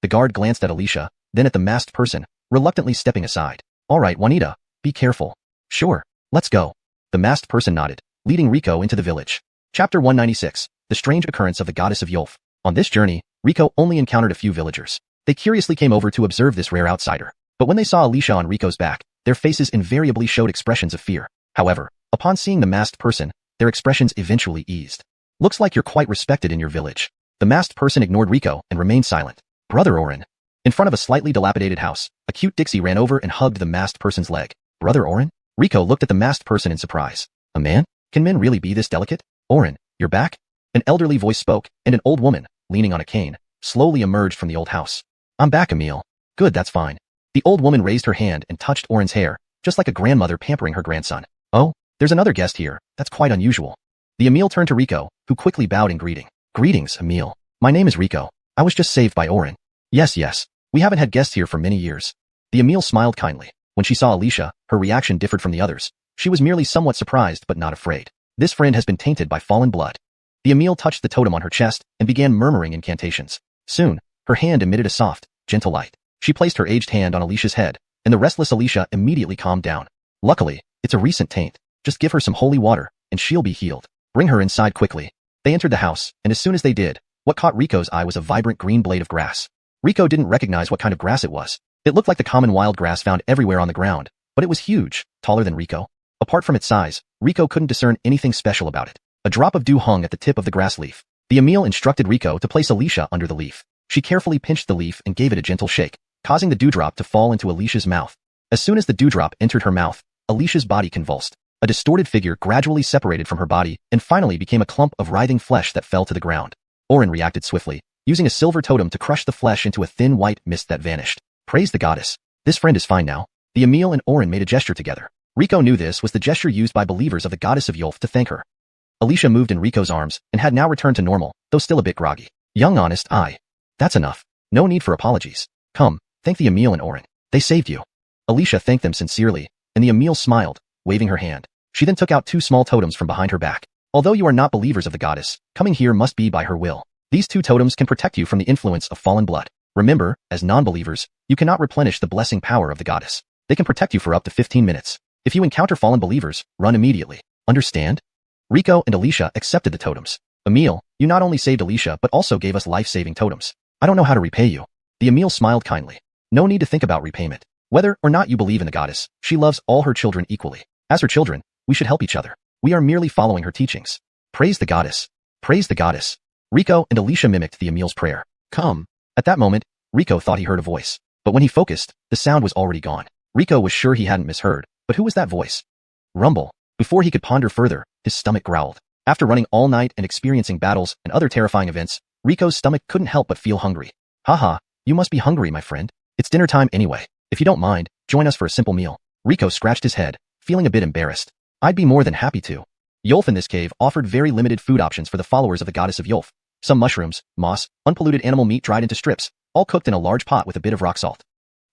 The guard glanced at Alicia, then at the masked person, reluctantly stepping aside. All right, Juanita, be careful. Sure, let's go. The masked person nodded, leading Rico into the village. Chapter 196, The Strange Occurrence of the Goddess of Yolf. On this journey, Rico only encountered a few villagers. They curiously came over to observe this rare outsider. But when they saw Alicia on Rico's back, their faces invariably showed expressions of fear. However, upon seeing the masked person, their expressions eventually eased. Looks like you're quite respected in your village. The masked person ignored Rico and remained silent. Brother Orin. In front of a slightly dilapidated house, a cute Dixie ran over and hugged the masked person's leg. Brother Orin? Rico looked at the masked person in surprise. A man? Can men really be this delicate? Orin, you're back? An elderly voice spoke, and an old woman, leaning on a cane, slowly emerged from the old house. I'm back, Emil. Good, that's fine. The old woman raised her hand and touched Orin's hair, just like a grandmother pampering her grandson. Oh, there's another guest here. That's quite unusual. The Emil turned to Rico, who quickly bowed in greeting. Greetings, Emil. My name is Rico. I was just saved by Orin. Yes. We haven't had guests here for many years. The Emil smiled kindly. When she saw Alicia, her reaction differed from the others. She was merely somewhat surprised but not afraid. This friend has been tainted by fallen blood. The Emil touched the totem on her chest and began murmuring incantations. Soon, her hand emitted a soft, gentle light. She placed her aged hand on Alicia's head, and the restless Alicia immediately calmed down. Luckily, it's a recent taint. Just give her some holy water, and she'll be healed. Bring her inside quickly. They entered the house, and as soon as they did, what caught Rico's eye was a vibrant green blade of grass. Rico didn't recognize what kind of grass it was. It looked like the common wild grass found everywhere on the ground, but it was huge, taller than Rico. Apart from its size, Rico couldn't discern anything special about it. A drop of dew hung at the tip of the grass leaf. The Emil instructed Rico to place Alicia under the leaf. She carefully pinched the leaf and gave it a gentle shake, causing the dewdrop to fall into Alicia's mouth. As soon as the dewdrop entered her mouth, Alicia's body convulsed. A distorted figure gradually separated from her body and finally became a clump of writhing flesh that fell to the ground. Orin reacted swiftly, using a silver totem to crush the flesh into a thin white mist that vanished. Praise the goddess. This friend is fine now. The Emil and Orin made a gesture together. Rico knew this was the gesture used by believers of the goddess of Yolf to thank her. Alicia moved in Rico's arms and had now returned to normal, though still a bit groggy. Young honest eye. That's enough. No need for apologies. Come, thank the Emil and Orin. They saved you. Alicia thanked them sincerely, and the Emil smiled, waving her hand. She then took out 2 small totems from behind her back. Although you are not believers of the goddess, coming here must be by her will. These 2 totems can protect you from the influence of fallen blood. Remember, as non-believers, you cannot replenish the blessing power of the goddess. They can protect you for up to 15 minutes. If you encounter fallen believers, run immediately. Understand? Rico and Alicia accepted the totems. Emil, you not only saved Alicia but also gave us life-saving totems. I don't know how to repay you. The Emil smiled kindly. No need to think about repayment. Whether or not you believe in the goddess, she loves all her children equally. As her children, we should help each other. We are merely following her teachings. Praise the goddess. Praise the goddess. Rico and Alicia mimicked the Emil's prayer. Come. At that moment, Rico thought he heard a voice. But when he focused, the sound was already gone. Rico was sure he hadn't misheard. But who was that voice? Rumble. Before he could ponder further, his stomach growled. After running all night and experiencing battles and other terrifying events, Rico's stomach couldn't help but feel hungry. Haha, you must be hungry, my friend. It's dinner time anyway. If you don't mind, join us for a simple meal. Rico scratched his head, feeling a bit embarrassed. I'd be more than happy to. Yolf in this cave offered very limited food options for the followers of the goddess of Yolf. Some mushrooms, moss, unpolluted animal meat dried into strips, all cooked in a large pot with a bit of rock salt.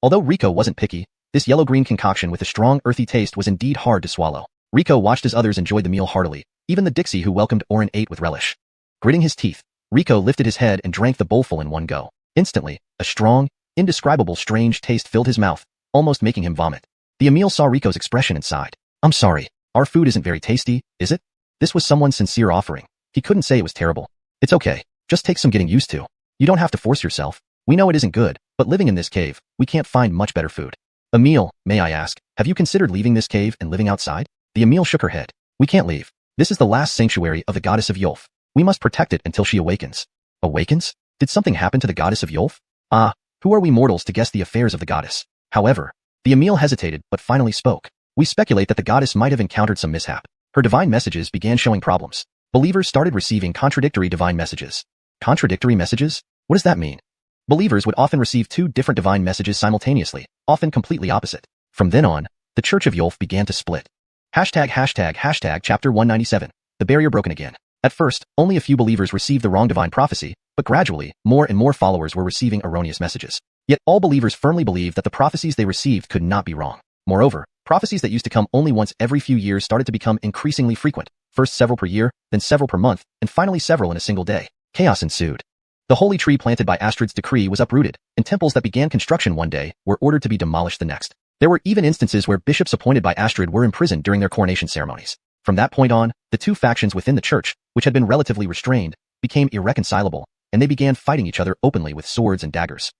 Although Rico wasn't picky, this yellow-green concoction with a strong earthy taste was indeed hard to swallow. Rico watched as others enjoyed the meal heartily. Even the Dixie who welcomed Orin ate with relish. Gritting his teeth, Rico lifted his head and drank the bowlful in one go. Instantly, a strong, indescribable strange taste filled his mouth, almost making him vomit. The Emil saw Rico's expression and sighed. I'm sorry, our food isn't very tasty, is it? This was someone's sincere offering. He couldn't say it was terrible. It's okay, just take some getting used to. You don't have to force yourself. We know it isn't good, but living in this cave, we can't find much better food. Emil, may I ask, have you considered leaving this cave and living outside? The Emil shook her head. We can't leave. This is the last sanctuary of the goddess of Yolf. We must protect it until she awakens. Awakens? Did something happen to the goddess of Yolf? Ah, who are we mortals to guess the affairs of the goddess? However, the Emil hesitated but finally spoke. We speculate that the goddess might have encountered some mishap. Her divine messages began showing problems. Believers started receiving contradictory divine messages. Contradictory messages? What does that mean? Believers would often receive 2 different divine messages simultaneously, often completely opposite. From then on, the Church of Yolf began to split. Chapter 197. The barrier broken again. At first, only a few believers received the wrong divine prophecy, but gradually, more and more followers were receiving erroneous messages. Yet all believers firmly believed that the prophecies they received could not be wrong. Moreover, prophecies that used to come only once every few years started to become increasingly frequent, first several per year, then several per month, and finally several in a single day. Chaos ensued. The holy tree planted by Astrid's decree was uprooted, and temples that began construction one day were ordered to be demolished the next. There were even instances where bishops appointed by Astrid were imprisoned during their coronation ceremonies. From that point on, the 2 factions within the church, which had been relatively restrained, became irreconcilable, and they began fighting each other openly with swords and daggers.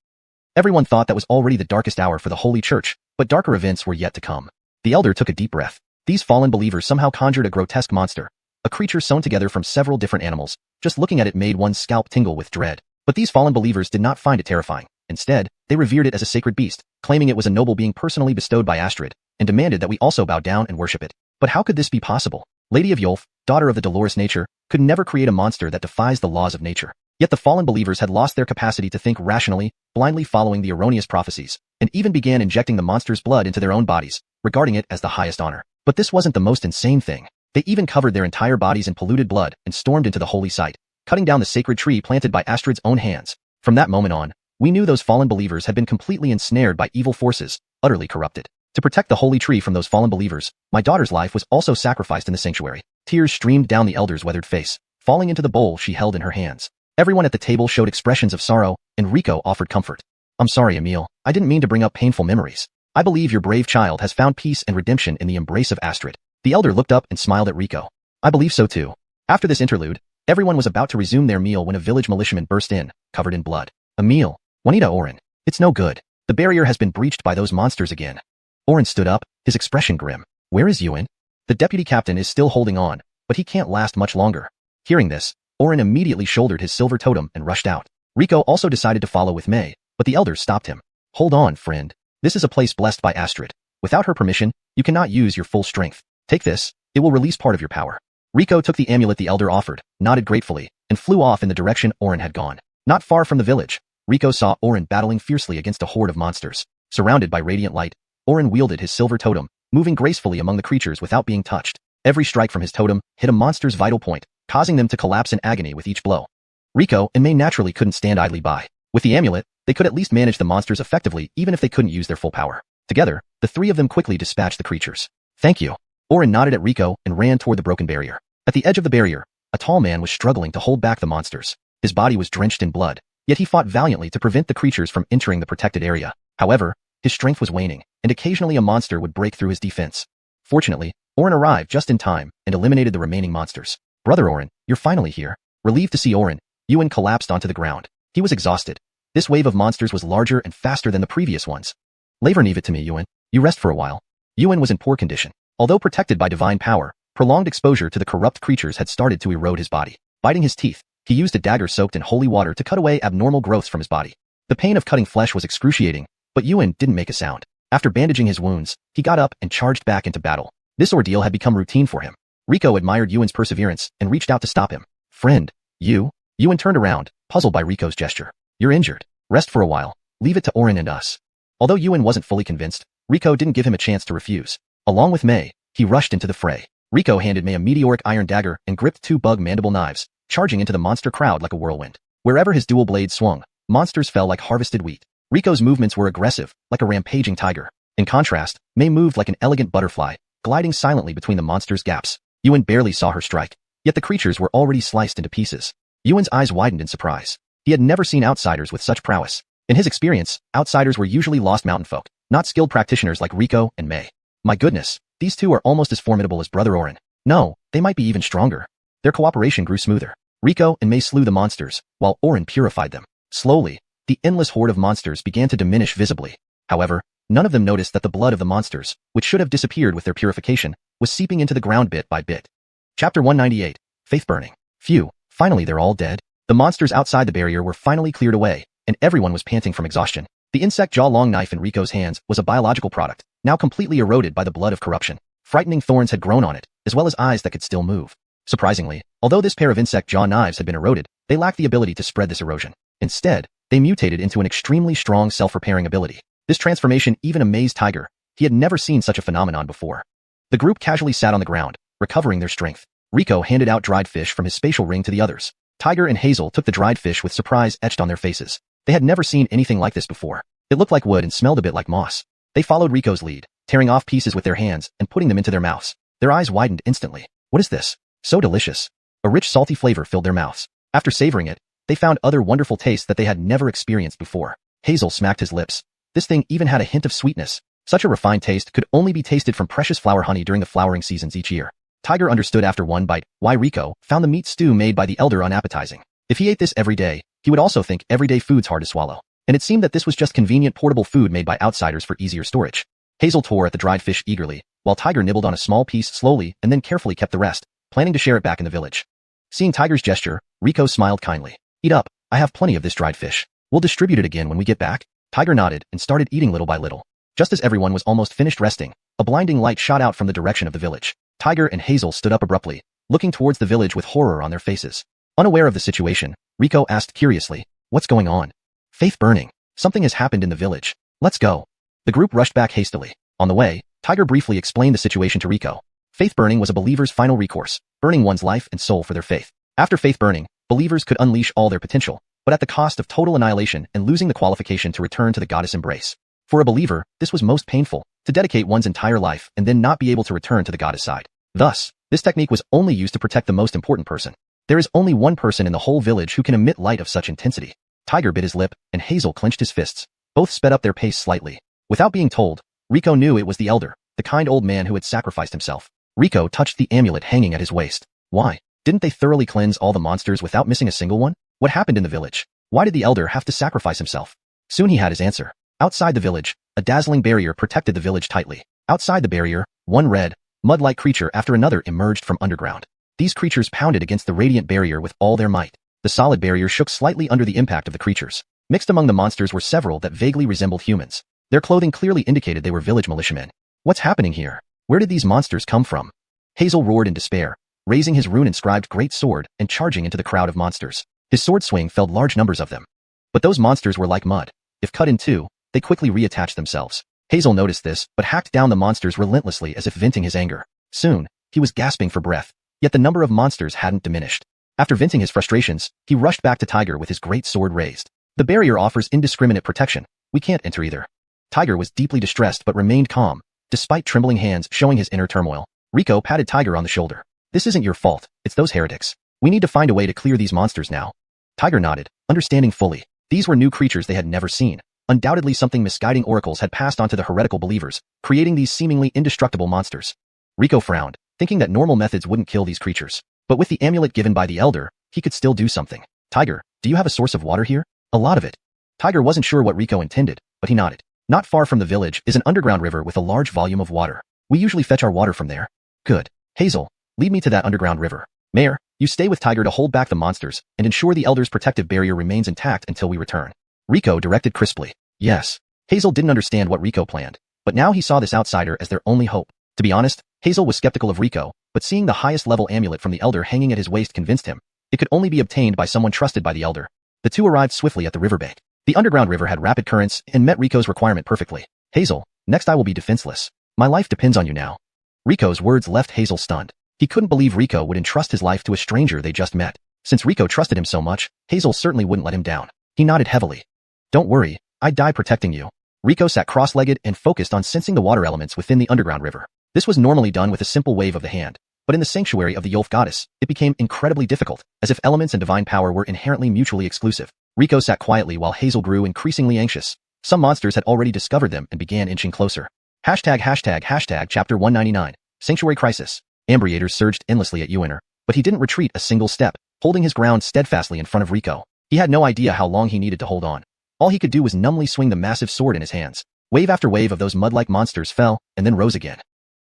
Everyone thought that was already the darkest hour for the holy church, but darker events were yet to come. The elder took a deep breath. These fallen believers somehow conjured a grotesque monster, a creature sewn together from several different animals. Just looking at it made one's scalp tingle with dread. But these fallen believers did not find it terrifying. Instead, they revered it as a sacred beast, claiming it was a noble being personally bestowed by Astrid, and demanded that we also bow down and worship it. But how could this be possible? Lady of Yolf, daughter of the Dolorous Nature, could never create a monster that defies the laws of nature. Yet the fallen believers had lost their capacity to think rationally, blindly following the erroneous prophecies, and even began injecting the monster's blood into their own bodies, regarding it as the highest honor. But this wasn't the most insane thing. They even covered their entire bodies in polluted blood and stormed into the holy site, cutting down the sacred tree planted by Astrid's own hands. From that moment on, we knew those fallen believers had been completely ensnared by evil forces, utterly corrupted. To protect the holy tree from those fallen believers, my daughter's life was also sacrificed in the sanctuary. Tears streamed down the elder's weathered face, falling into the bowl she held in her hands. Everyone at the table showed expressions of sorrow, and Rico offered comfort. I'm sorry, Emil. I didn't mean to bring up painful memories. I believe your brave child has found peace and redemption in the embrace of Astrid. The elder looked up and smiled at Rico. I believe so too. After this interlude, everyone was about to resume their meal when a village militiaman burst in, covered in blood. A meal? Juanita Oren. It's no good. The barrier has been breached by those monsters again. Oren stood up, his expression grim. Where is Yuan? The deputy captain is still holding on, but he can't last much longer. Hearing this, Oren immediately shouldered his silver totem and rushed out. Rico also decided to follow with Mei, but the elders stopped him. Hold on, friend. This is a place blessed by Astrid. Without her permission, you cannot use your full strength. Take this, it will release part of your power. Rico took the amulet the elder offered, nodded gratefully, and flew off in the direction Oren had gone. Not far from the village, Rico saw Oren battling fiercely against a horde of monsters. Surrounded by radiant light, Oren wielded his silver totem, moving gracefully among the creatures without being touched. Every strike from his totem hit a monster's vital point, causing them to collapse in agony with each blow. Rico and Mei naturally couldn't stand idly by. With the amulet, they could at least manage the monsters effectively even if they couldn't use their full power. Together, the three of them quickly dispatched the creatures. Thank you. Oren nodded at Rico and ran toward the broken barrier. At the edge of the barrier, a tall man was struggling to hold back the monsters. His body was drenched in blood, yet he fought valiantly to prevent the creatures from entering the protected area. However, his strength was waning, and occasionally a monster would break through his defense. Fortunately, Oren arrived just in time and eliminated the remaining monsters. Brother Oren, you're finally here. Relieved to see Oren, Yuan collapsed onto the ground. He was exhausted. This wave of monsters was larger and faster than the previous ones. Leave it to me, Yuan. You rest for a while. Yuan was in poor condition. Although protected by divine power, prolonged exposure to the corrupt creatures had started to erode his body. Biting his teeth, he used a dagger soaked in holy water to cut away abnormal growths from his body. The pain of cutting flesh was excruciating, but Yuan didn't make a sound. After bandaging his wounds, he got up and charged back into battle. This ordeal had become routine for him. Rico admired Yuan's perseverance and reached out to stop him. Friend, you? Yuan turned around, puzzled by Rico's gesture. You're injured. Rest for a while. Leave it to Oren and us. Although Yuan wasn't fully convinced, Rico didn't give him a chance to refuse. Along with Mei, he rushed into the fray. Rico handed Mei a meteoric iron dagger and gripped two bug mandible knives, charging into the monster crowd like a whirlwind. Wherever his dual blades swung, monsters fell like harvested wheat. Rico's movements were aggressive, like a rampaging tiger. In contrast, Mei moved like an elegant butterfly, gliding silently between the monsters' gaps. Yuan barely saw her strike, yet the creatures were already sliced into pieces. Yuan's eyes widened in surprise. He had never seen outsiders with such prowess. In his experience, outsiders were usually lost mountain folk, not skilled practitioners like Rico and Mei. My goodness, these two are almost as formidable as Brother Oren. No, they might be even stronger. Their cooperation grew smoother. Rico and Mei slew the monsters, while Oren purified them. Slowly, the endless horde of monsters began to diminish visibly. However, none of them noticed that the blood of the monsters, which should have disappeared with their purification, was seeping into the ground bit by bit. Chapter 198, Faith Burning. Phew, finally they're all dead. The monsters outside the barrier were finally cleared away, and everyone was panting from exhaustion. The insect jaw-long knife in Rico's hands was a biological product, now completely eroded by the blood of corruption. Frightening thorns had grown on it, as well as eyes that could still move. Surprisingly, although this pair of insect jaw knives had been eroded, they lacked the ability to spread this erosion. Instead, they mutated into an extremely strong self-repairing ability. This transformation even amazed Tiger. He had never seen such a phenomenon before. The group casually sat on the ground, recovering their strength. Rico handed out dried fish from his spatial ring to the others. Tiger and Hazel took the dried fish with surprise etched on their faces. They had never seen anything like this before. It looked like wood and smelled a bit like moss. They followed Rico's lead, tearing off pieces with their hands and putting them into their mouths. Their eyes widened instantly. What is this? So delicious. A rich salty flavor filled their mouths. After savoring it, they found other wonderful tastes that they had never experienced before. Hazel smacked his lips. This thing even had a hint of sweetness. Such a refined taste could only be tasted from precious flower honey during the flowering seasons each year. Tiger understood after one bite why Rico found the meat stew made by the elder unappetizing. If he ate this every day, he would also think everyday food's hard to swallow. And it seemed that this was just convenient portable food made by outsiders for easier storage. Hazel tore at the dried fish eagerly, while Tiger nibbled on a small piece slowly and then carefully kept the rest, planning to share it back in the village. Seeing Tiger's gesture, Rico smiled kindly. Eat up, I have plenty of this dried fish. We'll distribute it again when we get back. Tiger nodded and started eating little by little. Just as everyone was almost finished resting, a blinding light shot out from the direction of the village. Tiger and Hazel stood up abruptly, looking towards the village with horror on their faces. Unaware of the situation, Rico asked curiously, "What's going on?" "Faith burning. Something has happened in the village. Let's go." The group rushed back hastily. On the way, Tiger briefly explained the situation to Rico. Faith burning was a believer's final recourse, burning one's life and soul for their faith. After faith burning, believers could unleash all their potential, but at the cost of total annihilation and losing the qualification to return to the goddess embrace. For a believer, this was most painful, to dedicate one's entire life and then not be able to return to the goddess side. Thus, this technique was only used to protect the most important person. There is only one person in the whole village who can emit light of such intensity. Tiger bit his lip, and Hazel clenched his fists. Both sped up their pace slightly. Without being told, Rico knew it was the elder, the kind old man who had sacrificed himself. Rico touched the amulet hanging at his waist. Why? Didn't they thoroughly cleanse all the monsters without missing a single one? What happened in the village? Why did the elder have to sacrifice himself? Soon he had his answer. Outside the village, a dazzling barrier protected the village tightly. Outside the barrier, one red, mud-like creature after another emerged from underground. These creatures pounded against the radiant barrier with all their might. The solid barrier shook slightly under the impact of the creatures. Mixed among the monsters were several that vaguely resembled humans. Their clothing clearly indicated they were village militiamen. What's happening here? Where did these monsters come from? Hazel roared in despair, raising his rune-inscribed great sword and charging into the crowd of monsters. His sword swing felled large numbers of them. But those monsters were like mud. If cut in two, they quickly reattached themselves. Hazel noticed this, but hacked down the monsters relentlessly as if venting his anger. Soon, he was gasping for breath, yet the number of monsters hadn't diminished. After venting his frustrations, he rushed back to Tiger with his great sword raised. The barrier offers indiscriminate protection. We can't enter either. Tiger was deeply distressed but remained calm, despite trembling hands showing his inner turmoil. Rico patted Tiger on the shoulder. This isn't your fault, it's those heretics. We need to find a way to clear these monsters now. Tiger nodded, understanding fully. These were new creatures they had never seen. Undoubtedly something misguiding oracles had passed on to the heretical believers, creating these seemingly indestructible monsters. Rico frowned, thinking that normal methods wouldn't kill these creatures. But with the amulet given by the elder, he could still do something. Tiger, do you have a source of water here? A lot of it. Tiger wasn't sure what Rico intended, but he nodded. Not far from the village is an underground river with a large volume of water. We usually fetch our water from there. Good. Hazel, lead me to that underground river. Mayor, you stay with Tiger to hold back the monsters and ensure the elder's protective barrier remains intact until we return. Rico directed crisply. Yes. Hazel didn't understand what Rico planned, but now he saw this outsider as their only hope. To be honest, Hazel was skeptical of Rico, but seeing the highest level amulet from the elder hanging at his waist convinced him. It could only be obtained by someone trusted by the elder. The two arrived swiftly at the riverbank. The underground river had rapid currents and met Rico's requirement perfectly. Hazel, next I will be defenseless. My life depends on you now. Rico's words left Hazel stunned. He couldn't believe Rico would entrust his life to a stranger they just met. Since Rico trusted him so much, Hazel certainly wouldn't let him down. He nodded heavily. Don't worry, I'd die protecting you. Rico sat cross-legged and focused on sensing the water elements within the underground river. This was normally done with a simple wave of the hand, but in the sanctuary of the Yolf goddess, it became incredibly difficult, as if elements and divine power were inherently mutually exclusive. Rico sat quietly while Hazel grew increasingly anxious. Some monsters had already discovered them and began inching closer. Hashtag chapter 199, Sanctuary Crisis. Ambriators surged endlessly at Uinner, but he didn't retreat a single step, holding his ground steadfastly in front of Rico. He had no idea how long he needed to hold on. All he could do was numbly swing the massive sword in his hands. Wave after wave of those mud-like monsters fell, and then rose again.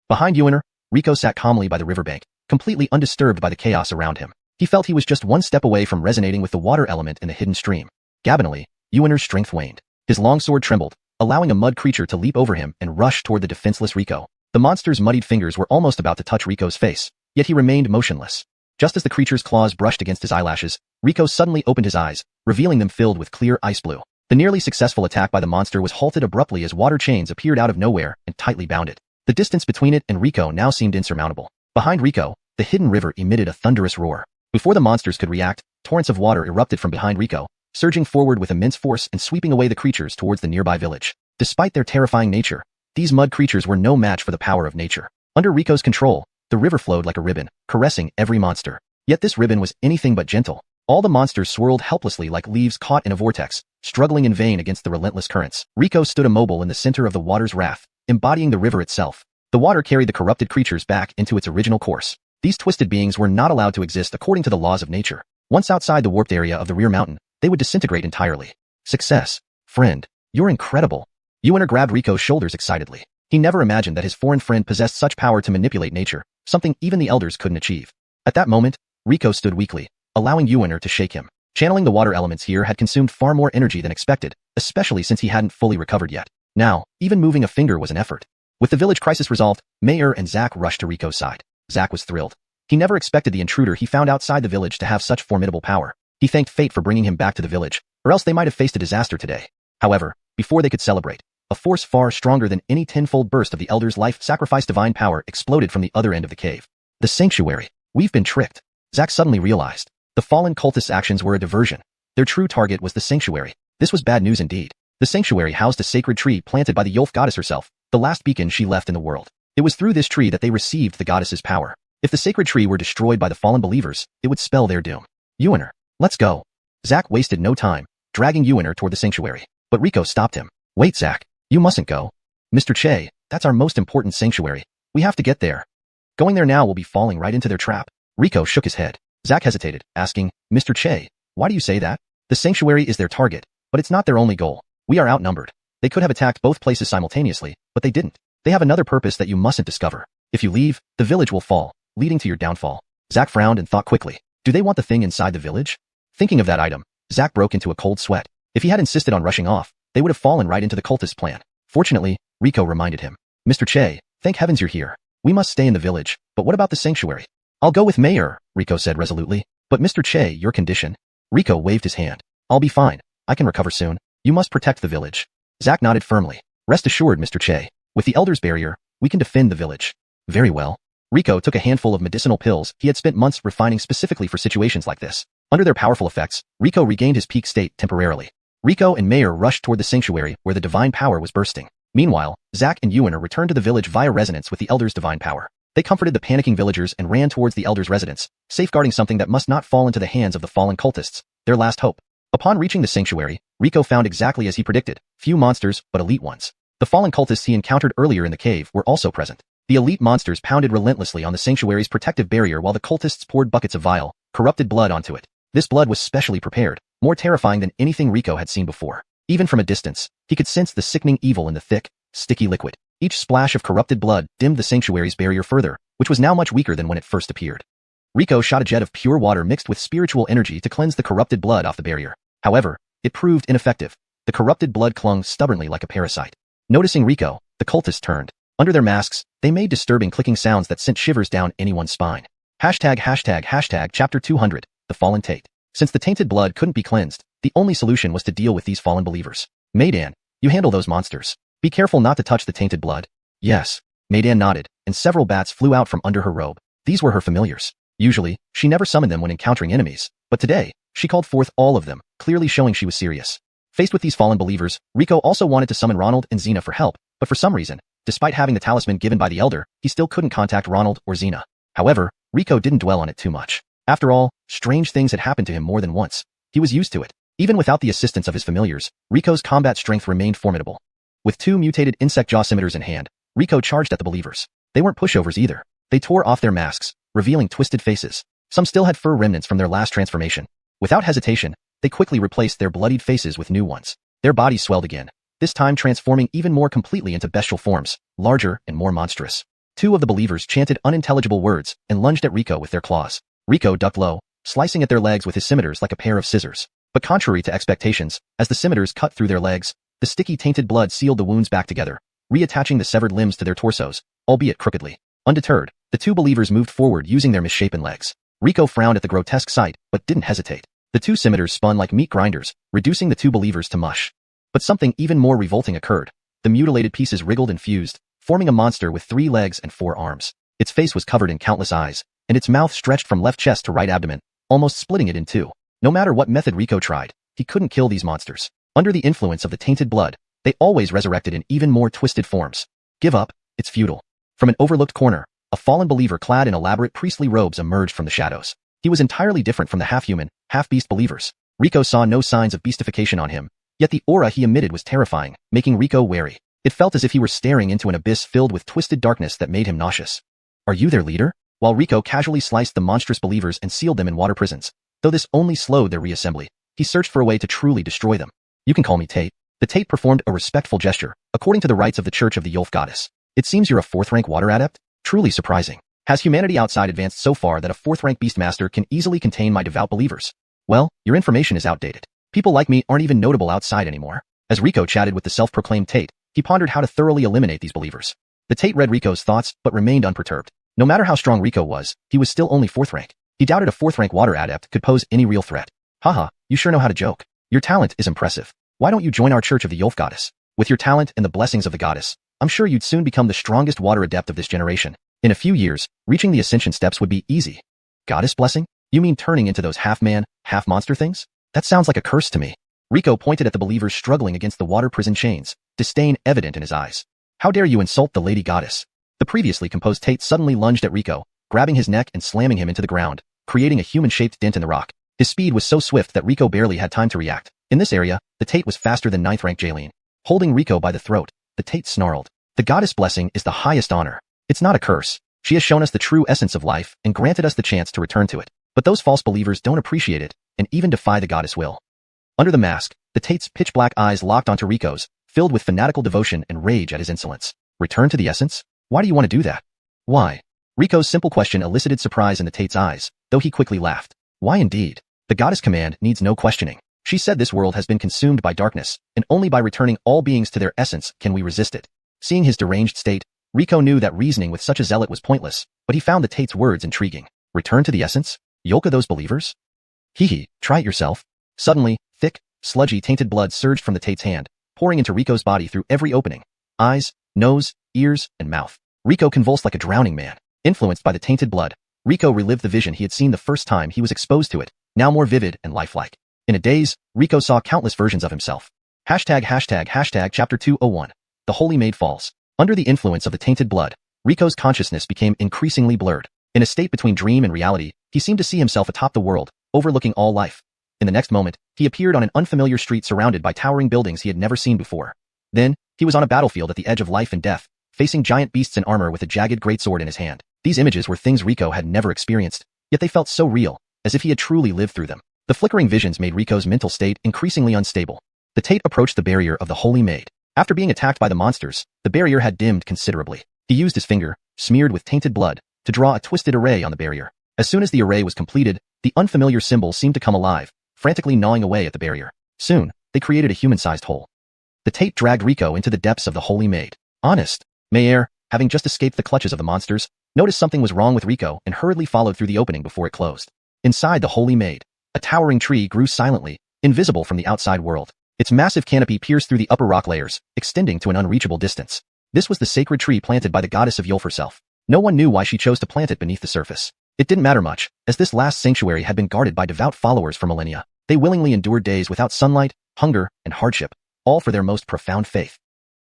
Behind Uinner, Rico sat calmly by the riverbank, completely undisturbed by the chaos around him. He felt he was just one step away from resonating with the water element in the hidden stream. Gabinally, Uinner's strength waned. His long sword trembled, allowing a mud creature to leap over him and rush toward the defenseless Rico. The monster's muddied fingers were almost about to touch Rico's face, yet he remained motionless. Just as the creature's claws brushed against his eyelashes, Rico suddenly opened his eyes, revealing them filled with clear ice blue. The nearly successful attack by the monster was halted abruptly as water chains appeared out of nowhere and tightly bound it. The distance between it and Rico now seemed insurmountable. Behind Rico, the hidden river emitted a thunderous roar. Before the monsters could react, torrents of water erupted from behind Rico, surging forward with immense force and sweeping away the creatures towards the nearby village. Despite their terrifying nature, these mud creatures were no match for the power of nature. Under Rico's control, the river flowed like a ribbon, caressing every monster. Yet this ribbon was anything but gentle. All the monsters swirled helplessly like leaves caught in a vortex, struggling in vain against the relentless currents. Rico stood immobile in the center of the water's wrath, embodying the river itself. The water carried the corrupted creatures back into its original course. These twisted beings were not allowed to exist according to the laws of nature. Once outside the warped area of the rear mountain, they would disintegrate entirely. Success. Friend. You're incredible. Uinner grabbed Rico's shoulders excitedly. He never imagined that his foreign friend possessed such power to manipulate nature, something even the elders couldn't achieve. At that moment, Rico stood weakly, allowing Uinner to shake him. Channeling the water elements here had consumed far more energy than expected, especially since he hadn't fully recovered yet. Now, even moving a finger was an effort. With the village crisis resolved, Mayor and Zack rushed to Rico's side. Zack was thrilled. He never expected the intruder he found outside the village to have such formidable power. He thanked fate for bringing him back to the village, or else they might have faced a disaster today. However, before they could celebrate, a force far stronger than any tenfold burst of the elder's life-sacrifice divine power exploded from the other end of the cave. The sanctuary. We've been tricked. Zack suddenly realized. The fallen cultists' actions were a diversion. Their true target was the sanctuary. This was bad news indeed. The sanctuary housed a sacred tree planted by the Yolf goddess herself, the last beacon she left in the world. It was through this tree that they received the goddess's power. If the sacred tree were destroyed by the fallen believers, it would spell their doom. Uinner, let's go. Zack wasted no time, dragging Uinner toward the sanctuary. But Rico stopped him. Wait, Zack, you mustn't go. Mr. Che, that's our most important sanctuary. We have to get there. Going there now will be falling right into their trap. Rico shook his head. Zack hesitated, asking, Mr. Che, why do you say that? The sanctuary is their target, but it's not their only goal. We are outnumbered. They could have attacked both places simultaneously, but they didn't. They have another purpose that you mustn't discover. If you leave, the village will fall, leading to your downfall. Zack frowned and thought quickly. Do they want the thing inside the village? Thinking of that item, Zack broke into a cold sweat. If he had insisted on rushing off, they would have fallen right into the cultist plan. Fortunately, Rico reminded him. Mr. Che, thank heavens you're here. We must stay in the village, but what about the sanctuary? I'll go with Mayor, Rico said resolutely. But Mr. Che, your condition? Rico waved his hand. I'll be fine. I can recover soon. You must protect the village. Zack nodded firmly. Rest assured, Mr. Che. With the Elder's Barrier, we can defend the village. Very well. Rico took a handful of medicinal pills he had spent months refining specifically for situations like this. Under their powerful effects, Rico regained his peak state temporarily. Rico and Mayor rushed toward the sanctuary where the divine power was bursting. Meanwhile, Zack and Yuan returned to the village via resonance with the Elder's divine power. They comforted the panicking villagers and ran towards the Elder's residence, safeguarding something that must not fall into the hands of the fallen cultists, their last hope. Upon reaching the sanctuary, Rico found exactly as he predicted, few monsters, but elite ones. The fallen cultists he encountered earlier in the cave were also present. The elite monsters pounded relentlessly on the sanctuary's protective barrier while the cultists poured buckets of vile, corrupted blood onto it. This blood was specially prepared, more terrifying than anything Rico had seen before. Even from a distance, he could sense the sickening evil in the thick, sticky liquid. Each splash of corrupted blood dimmed the sanctuary's barrier further, which was now much weaker than when it first appeared. Rico shot a jet of pure water mixed with spiritual energy to cleanse the corrupted blood off the barrier. However, it proved ineffective. The corrupted blood clung stubbornly like a parasite. Noticing Rico, the cultists turned. Under their masks, they made disturbing clicking sounds that sent shivers down anyone's spine. #### Chapter 200, The Fallen Tate. Since the tainted blood couldn't be cleansed, the only solution was to deal with these fallen believers. Maydan, you handle those monsters. Be careful not to touch the tainted blood. Yes. Maydan nodded, and several bats flew out from under her robe. These were her familiars. Usually, she never summoned them when encountering enemies, but today, she called forth all of them, clearly showing she was serious. Faced with these fallen believers, Rico also wanted to summon Ronald and Xena for help, but for some reason, despite having the talisman given by the Elder, he still couldn't contact Ronald or Xena. However, Rico didn't dwell on it too much. After all, strange things had happened to him more than once. He was used to it. Even without the assistance of his familiars, Rico's combat strength remained formidable. With two mutated insect jaw scimitars in hand, Rico charged at the believers. They weren't pushovers either. They tore off their masks, revealing twisted faces. Some still had fur remnants from their last transformation. Without hesitation, they quickly replaced their bloodied faces with new ones. Their bodies swelled again, this time transforming even more completely into bestial forms, larger and more monstrous. Two of the believers chanted unintelligible words and lunged at Rico with their claws. Rico ducked low, slicing at their legs with his scimitars like a pair of scissors. But contrary to expectations, as the scimitars cut through their legs, the sticky tainted blood sealed the wounds back together, reattaching the severed limbs to their torsos, albeit crookedly. Undeterred, the two believers moved forward using their misshapen legs. Rico frowned at the grotesque sight, but didn't hesitate. The two scimitars spun like meat grinders, reducing the two believers to mush. But something even more revolting occurred. The mutilated pieces wriggled and fused, forming a monster with 3 legs and 4 arms. Its face was covered in countless eyes, and its mouth stretched from left chest to right abdomen, almost splitting it in two. No matter what method Rico tried, he couldn't kill these monsters. Under the influence of the tainted blood, they always resurrected in even more twisted forms. Give up, it's futile. From an overlooked corner, a fallen believer clad in elaborate priestly robes emerged from the shadows. He was entirely different from the half-human, half-beast believers. Rico saw no signs of beastification on him, yet the aura he emitted was terrifying, making Rico wary. It felt as if he were staring into an abyss filled with twisted darkness that made him nauseous. Are you their leader? While Rico casually sliced the monstrous believers and sealed them in water prisons, though this only slowed their reassembly, he searched for a way to truly destroy them. You can call me Tate. The Tate performed a respectful gesture, according to the rites of the Church of the Yolf Goddess. It seems you're a 4th-rank water adept? Truly surprising. Has humanity outside advanced so far that a 4th-rank Beastmaster can easily contain my devout believers? Well, your information is outdated. People like me aren't even notable outside anymore. As Rico chatted with the self-proclaimed Tate, he pondered how to thoroughly eliminate these believers. The Tate read Rico's thoughts, but remained unperturbed. No matter how strong Rico was, he was still only 4th rank. He doubted a 4th-rank water adept could pose any real threat. Haha, you sure know how to joke. Your talent is impressive. Why don't you join our Church of the Yolf Goddess? With your talent and the blessings of the goddess, I'm sure you'd soon become the strongest water adept of this generation. In a few years, reaching the ascension steps would be easy. Goddess blessing? You mean turning into those half-man, half-monster things? That sounds like a curse to me. Rico pointed at the believers struggling against the water prison chains, disdain evident in his eyes. How dare you insult the lady goddess? The previously composed Tate suddenly lunged at Rico, grabbing his neck and slamming him into the ground, creating a human-shaped dent in the rock. His speed was so swift that Rico barely had time to react. In this area, the Tate was faster than 9th-rank Jaylene. Holding Rico by the throat, the Tate snarled. The goddess blessing is the highest honor. It's not a curse. She has shown us the true essence of life and granted us the chance to return to it. But those false believers don't appreciate it and even defy the goddess will. Under the mask, the Tate's pitch-black eyes locked onto Rico's, filled with fanatical devotion and rage at his insolence. Return to the essence? Why do you want to do that? Why? Rico's simple question elicited surprise in the Tate's eyes, though he quickly laughed. Why indeed? The goddess command needs no questioning. She said this world has been consumed by darkness, and only by returning all beings to their essence can we resist it. Seeing his deranged state, Rico knew that reasoning with such a zealot was pointless, but he found the Tate's words intriguing. Return to the essence? Yolka those believers? Hee, try it yourself. Suddenly, thick, sludgy tainted blood surged from the Tate's hand, pouring into Rico's body through every opening. Eyes, nose, ears, and mouth. Rico convulsed like a drowning man. Influenced by the tainted blood, Rico relived the vision he had seen the first time he was exposed to it, now more vivid and lifelike. In a daze, Rico saw countless versions of himself. Chapter 201. The Holy Maid Falls. Under the influence of the tainted blood, Rico's consciousness became increasingly blurred. In a state between dream and reality, he seemed to see himself atop the world, overlooking all life. In the next moment, he appeared on an unfamiliar street surrounded by towering buildings he had never seen before. Then, he was on a battlefield at the edge of life and death, facing giant beasts in armor with a jagged greatsword in his hand. These images were things Rico had never experienced, yet they felt so real, as if he had truly lived through them. The flickering visions made Rico's mental state increasingly unstable. The Tate approached the barrier of the Holy Maid. After being attacked by the monsters, the barrier had dimmed considerably. He used his finger, smeared with tainted blood, to draw a twisted array on the barrier. As soon as the array was completed, the unfamiliar symbol seemed to come alive, frantically gnawing away at the barrier. Soon, they created a human-sized hole. The Tate dragged Rico into the depths of the Holy Maid. Honest, Mayer, having just escaped the clutches of the monsters, noticed something was wrong with Rico and hurriedly followed through the opening before it closed. Inside the Holy Maid, a towering tree grew silently, invisible from the outside world. Its massive canopy pierced through the upper rock layers, extending to an unreachable distance. This was the sacred tree planted by the goddess of Yolf herself. No one knew why she chose to plant it beneath the surface. It didn't matter much, as this last sanctuary had been guarded by devout followers for millennia. They willingly endured days without sunlight, hunger, and hardship, all for their most profound faith.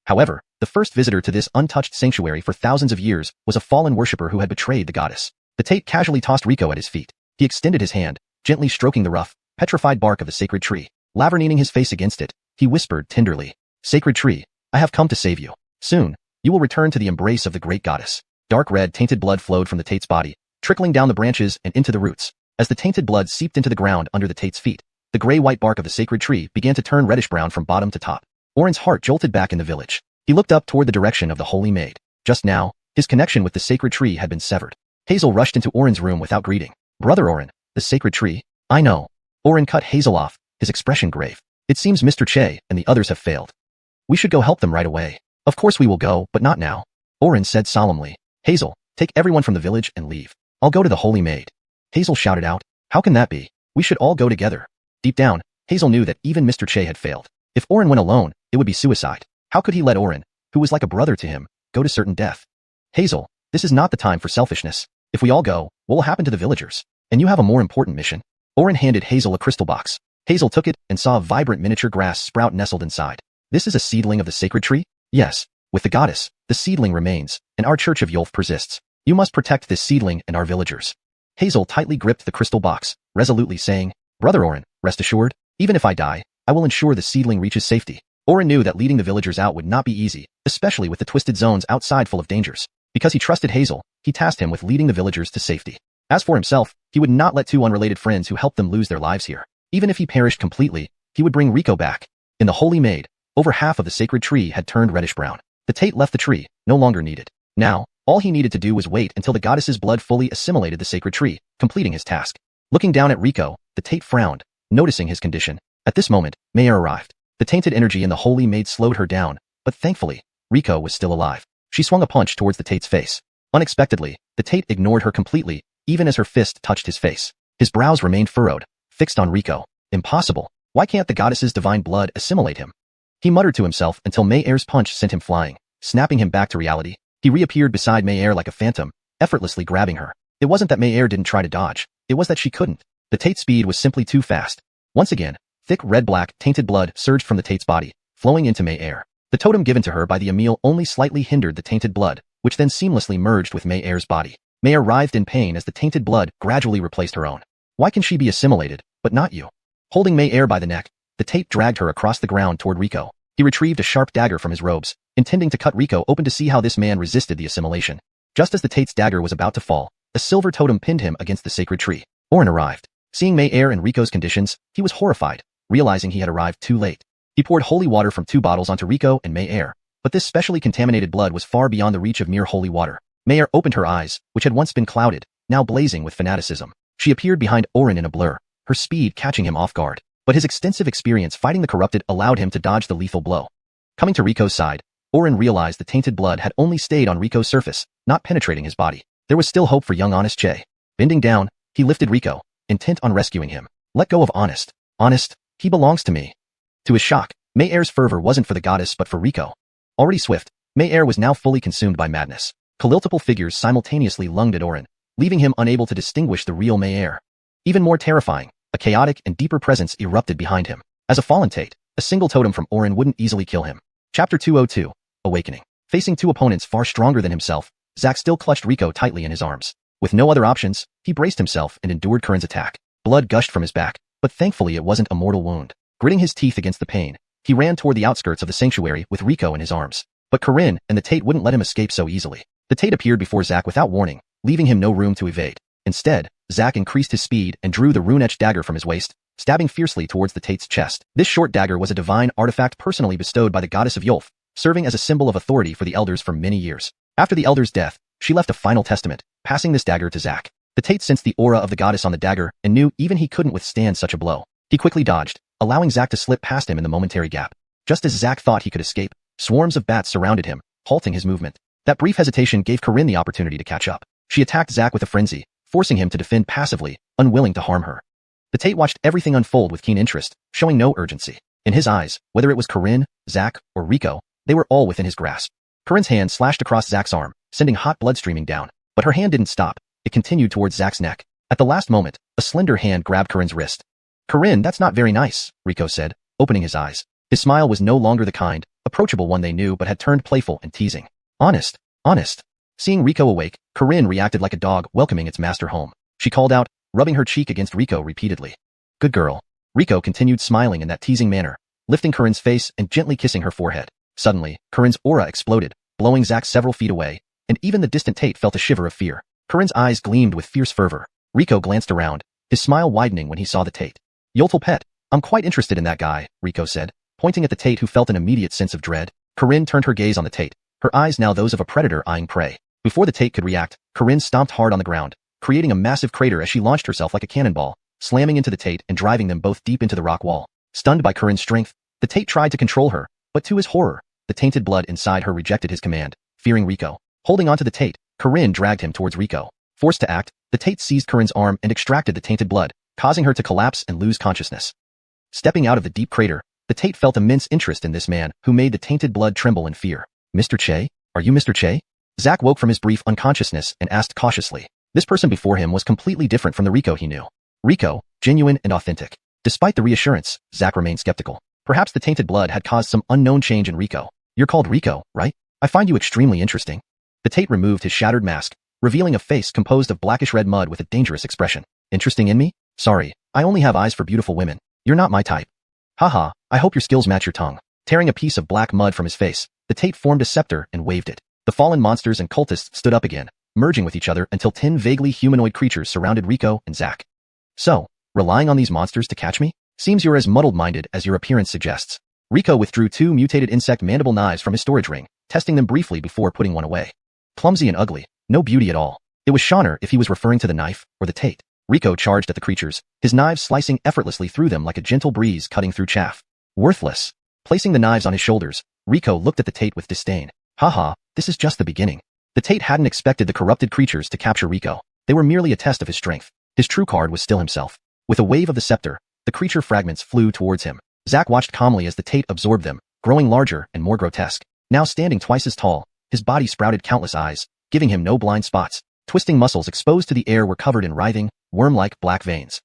However, the first visitor to this untouched sanctuary for thousands of years was a fallen worshipper who had betrayed the goddess. The Tate casually tossed Rico at his feet. He extended his hand, gently stroking the rough, petrified bark of the sacred tree. Lavernining his face against it, he whispered tenderly, "Sacred tree, I have come to save you. Soon, you will return to the embrace of the great goddess." Dark red tainted blood flowed from the Tate's body, trickling down the branches and into the roots. As the tainted blood seeped into the ground under the Tate's feet, the gray-white bark of the sacred tree began to turn reddish-brown from bottom to top. Oren's heart jolted back in the village. He looked up toward the direction of the Holy Maid. Just now, his connection with the sacred tree had been severed. Hazel rushed into Oren's room without greeting. "Brother Oren, the sacred tree?" "I know." Oren cut Hazel off, his expression grave. "It seems Mr. Che and the others have failed. We should go help them right away." "Of course we will go, but not now," Oren said solemnly. "Hazel, take everyone from the village and leave. I'll go to the Holy Maid." Hazel shouted out, "How can that be? We should all go together." Deep down, Hazel knew that even Mr. Che had failed. If Oren went alone, it would be suicide. How could he let Oren, who was like a brother to him, go to certain death? "Hazel, this is not the time for selfishness. If we all go, what will happen to the villagers? And you have a more important mission." Oren handed Hazel a crystal box. Hazel took it and saw a vibrant miniature grass sprout nestled inside. "This is a seedling of the sacred tree?" "Yes. With the goddess, the seedling remains, and our Church of Yolf persists. You must protect this seedling and our villagers." Hazel tightly gripped the crystal box, resolutely saying, "Brother Oren, rest assured, even if I die, I will ensure the seedling reaches safety." Oren knew that leading the villagers out would not be easy, especially with the twisted zones outside full of dangers. Because he trusted Hazel, he tasked him with leading the villagers to safety. As for himself, he would not let two unrelated friends who helped them lose their lives here. Even if he perished completely, he would bring Rico back. In the Holy Maid, over half of the sacred tree had turned reddish-brown. The Tate left the tree, no longer needed. Now, all he needed to do was wait until the goddess's blood fully assimilated the sacred tree, completing his task. Looking down at Rico, the Tate frowned, noticing his condition. At this moment, Mayer arrived. The tainted energy in the Holy Maid slowed her down, but thankfully, Rico was still alive. She swung a punch towards the Tate's face. Unexpectedly, the Tate ignored her completely, even as her fist touched his face. His brows remained furrowed, fixed on Rico. Impossible. Why can't the goddess's divine blood assimilate him? He muttered to himself until Mayer's punch sent him flying, snapping him back to reality. He reappeared beside Mayer like a phantom, effortlessly grabbing her. It wasn't that Mayer didn't try to dodge, it was that she couldn't. The Tate's speed was simply too fast. Once again, thick red-black, tainted blood surged from the Tate's body, flowing into Mayer. The totem given to her by the Emil only slightly hindered the tainted blood, which then seamlessly merged with Mayer's body. Mayer writhed in pain as the tainted blood gradually replaced her own. Why can she be assimilated, but not you? Holding Mayer by the neck, the Tate dragged her across the ground toward Rico. He retrieved a sharp dagger from his robes, intending to cut Rico open to see how this man resisted the assimilation. Just as the Tate's dagger was about to fall, a silver totem pinned him against the sacred tree. Orin arrived. Seeing Mei Er and Riko's conditions, he was horrified, realizing he had arrived too late. He poured holy water from 2 bottles onto Riko and Mei Er, but this specially contaminated blood was far beyond the reach of mere holy water. Mei Er opened her eyes, which had once been clouded, now blazing with fanaticism. She appeared behind Orin in a blur, her speed catching him off guard. But his extensive experience fighting the corrupted allowed him to dodge the lethal blow. Coming to Riko's side, Orin realized the tainted blood had only stayed on Riko's surface, not penetrating his body. There was still hope for young Honest Che. Bending down, he lifted Riko, intent on rescuing him. Let go of Honest. Honest, he belongs to me. To his shock, Mei Er's fervor wasn't for the goddess but for Riko. Already swift, Mei Er was now fully consumed by madness. Multiple figures simultaneously lunged at Orin, leaving him unable to distinguish the real Mei Er. Even more terrifying, a chaotic and deeper presence erupted behind him. As a fallen Tate, a single totem from Orin wouldn't easily kill him. Chapter 202, Awakening. Facing 2 opponents far stronger than himself, Zack still clutched Riko tightly in his arms. With no other options, he braced himself and endured Corinne's attack. Blood gushed from his back, but thankfully it wasn't a mortal wound. Gritting his teeth against the pain, he ran toward the outskirts of the sanctuary with Riko in his arms. But Corinne and the Tate wouldn't let him escape so easily. The Tate appeared before Zack without warning, leaving him no room to evade. Instead, Zack increased his speed and drew the rune-etched dagger from his waist, stabbing fiercely towards the Tate's chest. This short dagger was a divine artifact personally bestowed by the goddess of Yolf, serving as a symbol of authority for the elders for many years. After the elder's death, she left a final testament, passing this dagger to Zack. The Tate sensed the aura of the goddess on the dagger and knew even he couldn't withstand such a blow. He quickly dodged, allowing Zack to slip past him in the momentary gap. Just as Zack thought he could escape, swarms of bats surrounded him, halting his movement. That brief hesitation gave Corinne the opportunity to catch up. She attacked Zack with a frenzy, forcing him to defend passively, unwilling to harm her. The Tate watched everything unfold with keen interest, showing no urgency. In his eyes, whether it was Corinne, Zack, or Riko, they were all within his grasp. Corinne's hand slashed across Zack's arm, sending hot blood streaming down. But her hand didn't stop. It continued towards Zack's neck. At the last moment, a slender hand grabbed Corinne's wrist. Corinne, that's not very nice, Riko said, opening his eyes. His smile was no longer the kind, approachable one they knew but had turned playful and teasing. Honest. Seeing Riko awake, Corinne reacted like a dog welcoming its master home. She called out, rubbing her cheek against Riko repeatedly. Good girl. Riko continued smiling in that teasing manner, lifting Corinne's face and gently kissing her forehead. Suddenly, Corinne's aura exploded, blowing Zack several feet away, and even the distant Tate felt a shiver of fear. Corinne's eyes gleamed with fierce fervor. Riko glanced around, his smile widening when he saw the Tate. Yoltal pet, I'm quite interested in that guy, Riko said, pointing at the Tate who felt an immediate sense of dread. Corinne turned her gaze on the Tate, her eyes now those of a predator eyeing prey. Before the Tate could react, Corinne stomped hard on the ground, creating a massive crater as she launched herself like a cannonball, slamming into the Tate and driving them both deep into the rock wall. Stunned by Corinne's strength, the Tate tried to control her, but to his horror, the tainted blood inside her rejected his command, fearing Riko. Holding onto the Tate, Corinne dragged him towards Riko. Forced to act, the Tate seized Corinne's arm and extracted the tainted blood, causing her to collapse and lose consciousness. Stepping out of the deep crater, the Tate felt immense interest in this man who made the tainted blood tremble in fear. Mr. Che? Are you Mr. Che? Zack woke from his brief unconsciousness and asked cautiously. This person before him was completely different from the Riko he knew. Riko, genuine and authentic. Despite the reassurance, Zack remained skeptical. Perhaps the tainted blood had caused some unknown change in Riko. You're called Riko, right? I find you extremely interesting. The Tate removed his shattered mask, revealing a face composed of blackish-red mud with a dangerous expression. Interesting in me? Sorry, I only have eyes for beautiful women. You're not my type. Haha, I hope your skills match your tongue. Tearing a piece of black mud from his face, the Tate formed a scepter and waved it. The fallen monsters and cultists stood up again, merging with each other until 10 vaguely humanoid creatures surrounded Riko and Zack. So, relying on these monsters to catch me? Seems you're as muddled-minded as your appearance suggests. Riko withdrew 2 mutated insect mandible knives from his storage ring, testing them briefly before putting one away. Clumsy and ugly, no beauty at all. It was Shaner if he was referring to the knife or the Tate. Riko charged at the creatures, his knives slicing effortlessly through them like a gentle breeze cutting through chaff. Worthless. Placing the knives on his shoulders, Riko looked at the Tate with disdain. Haha, this is just the beginning. The Tate hadn't expected the corrupted creatures to capture Riko. They were merely a test of his strength. His true card was still himself. With a wave of the scepter, the creature fragments flew towards him. Zack watched calmly as the Tate absorbed them, growing larger and more grotesque. Now standing twice as tall, his body sprouted countless eyes, giving him no blind spots. Twisting muscles exposed to the air were covered in writhing, worm-like black veins.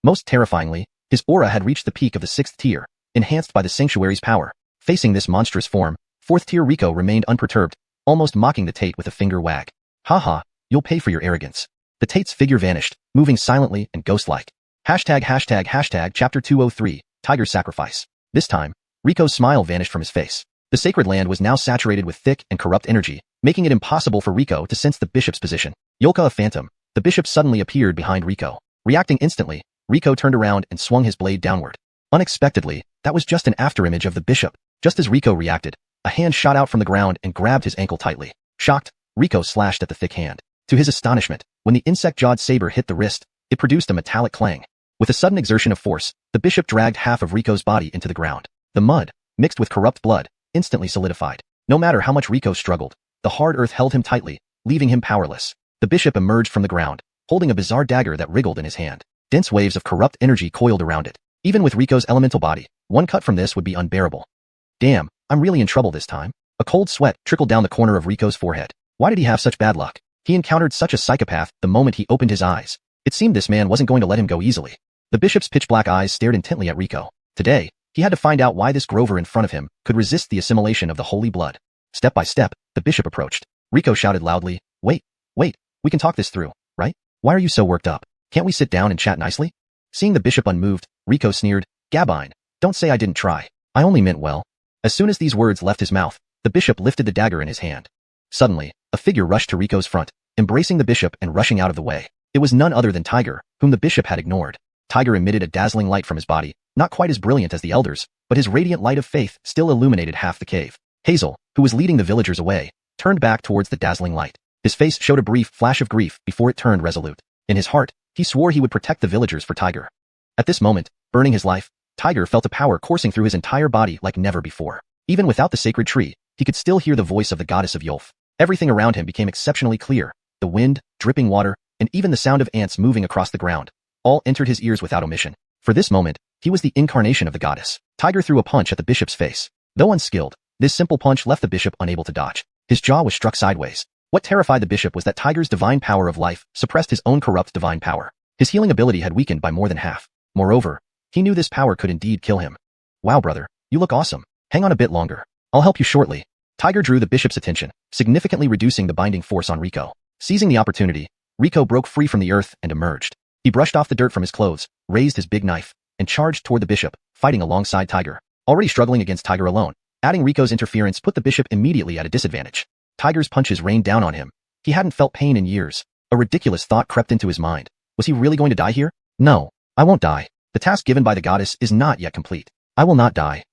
Most terrifyingly, his aura had reached the peak of the 6th tier, enhanced by the sanctuary's power. Facing this monstrous form, 4th tier Riko remained unperturbed, almost mocking the Tate with a finger wag. Haha, you'll pay for your arrogance. The Tate's figure vanished, moving silently and ghost-like. ####Chapter 203, Tiger's Sacrifice. This time, Riko's smile vanished from his face. The sacred land was now saturated with thick and corrupt energy, making it impossible for Rico to sense the bishop's position. Yolka a phantom, the bishop suddenly appeared behind Rico. Reacting instantly, Rico turned around and swung his blade downward. Unexpectedly, that was just an afterimage of the bishop. Just as Rico reacted, a hand shot out from the ground and grabbed his ankle tightly. Shocked, Rico slashed at the thick hand. To his astonishment, when the insect-jawed saber hit the wrist, it produced a metallic clang. With a sudden exertion of force, the bishop dragged half of Rico's body into the ground. The mud, mixed with corrupt blood, instantly solidified. No matter how much Rico struggled, the hard earth held him tightly, leaving him powerless. The bishop emerged from the ground, holding a bizarre dagger that wriggled in his hand. Dense waves of corrupt energy coiled around it. Even with Rico's elemental body, one cut from this would be unbearable. Damn, I'm really in trouble this time. A cold sweat trickled down the corner of Rico's forehead. Why did he have such bad luck? He encountered such a psychopath the moment he opened his eyes. It seemed this man wasn't going to let him go easily. The bishop's pitch-black eyes stared intently at Rico. Today, he had to find out why this Grover in front of him could resist the assimilation of the holy blood. Step by step, the bishop approached. Rico shouted loudly, wait, we can talk this through, right? Why are you so worked up? Can't we sit down and chat nicely? Seeing the bishop unmoved, Rico sneered, Gabine, don't say I didn't try. I only meant well. As soon as these words left his mouth, the bishop lifted the dagger in his hand. Suddenly, a figure rushed to Rico's front, embracing the bishop and rushing out of the way. It was none other than Tiger, whom the bishop had ignored. Tiger emitted a dazzling light from his body, not quite as brilliant as the elders, but his radiant light of faith still illuminated half the cave. Hazel, who was leading the villagers away, turned back towards the dazzling light. His face showed a brief flash of grief before it turned resolute. In his heart, he swore he would protect the villagers for Tiger. At this moment, burning his life, Tiger felt a power coursing through his entire body like never before. Even without the sacred tree, he could still hear the voice of the goddess of Yolf. Everything around him became exceptionally clear. The wind, dripping water, and even the sound of ants moving across the ground, all entered his ears without omission. For this moment, he was the incarnation of the goddess. Tiger threw a punch at the bishop's face. Though unskilled, this simple punch left the bishop unable to dodge. His jaw was struck sideways. What terrified the bishop was that Tiger's divine power of life suppressed his own corrupt divine power. His healing ability had weakened by more than half. Moreover, he knew this power could indeed kill him. Wow, brother, you look awesome. Hang on a bit longer. I'll help you shortly. Tiger drew the bishop's attention, significantly reducing the binding force on Rico. Seizing the opportunity, Rico broke free from the earth and emerged. He brushed off the dirt from his clothes, raised his big knife, and charged toward the bishop, fighting alongside Tiger. Already struggling against Tiger alone, adding Rico's interference put the bishop immediately at a disadvantage. Tiger's punches rained down on him. He hadn't felt pain in years. A ridiculous thought crept into his mind. Was he really going to die here? No, I won't die. The task given by the goddess is not yet complete. I will not die.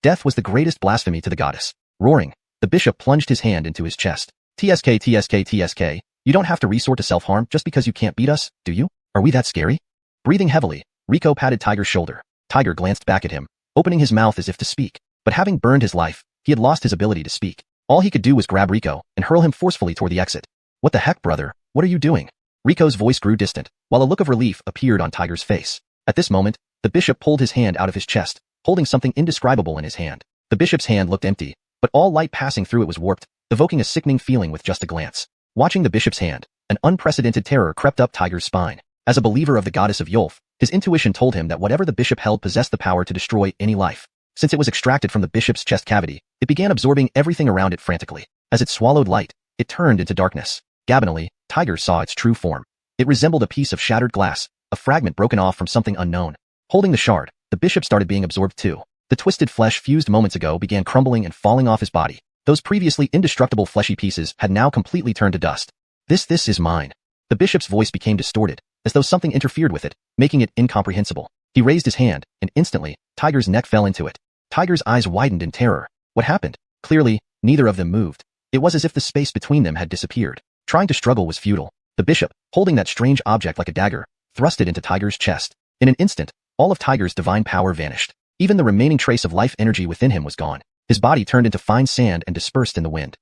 Death was the greatest blasphemy to the goddess. Roaring, the bishop plunged his hand into his chest. TSK, you don't have to resort to self-harm just because you can't beat us, do you? Are we that scary? Breathing heavily, Rico patted Tiger's shoulder. Tiger glanced back at him, opening his mouth as if to speak. But having burned his life, he had lost his ability to speak. All he could do was grab Rico and hurl him forcefully toward the exit. What the heck, brother? What are you doing? Rico's voice grew distant, while a look of relief appeared on Tiger's face. At this moment, the bishop pulled his hand out of his chest, holding something indescribable in his hand. The bishop's hand looked empty, but all light passing through it was warped, evoking a sickening feeling with just a glance. Watching the bishop's hand, an unprecedented terror crept up Tiger's spine. As a believer of the goddess of Yolf, his intuition told him that whatever the bishop held possessed the power to destroy any life. Since it was extracted from the bishop's chest cavity, it began absorbing everything around it frantically. As it swallowed light, it turned into darkness. Gabinally, Tiger saw its true form. It resembled a piece of shattered glass, a fragment broken off from something unknown. Holding the shard, the bishop started being absorbed too. The twisted flesh fused moments ago began crumbling and falling off his body. Those previously indestructible fleshy pieces had now completely turned to dust. This is mine. The bishop's voice became distorted, as though something interfered with it, making it incomprehensible. He raised his hand, and instantly, Tiger's neck fell into it. Tiger's eyes widened in terror. What happened? Clearly, neither of them moved. It was as if the space between them had disappeared. Trying to struggle was futile. The bishop, holding that strange object like a dagger, thrust it into Tiger's chest. In an instant, all of Tiger's divine power vanished. Even the remaining trace of life energy within him was gone. His body turned into fine sand and dispersed in the wind.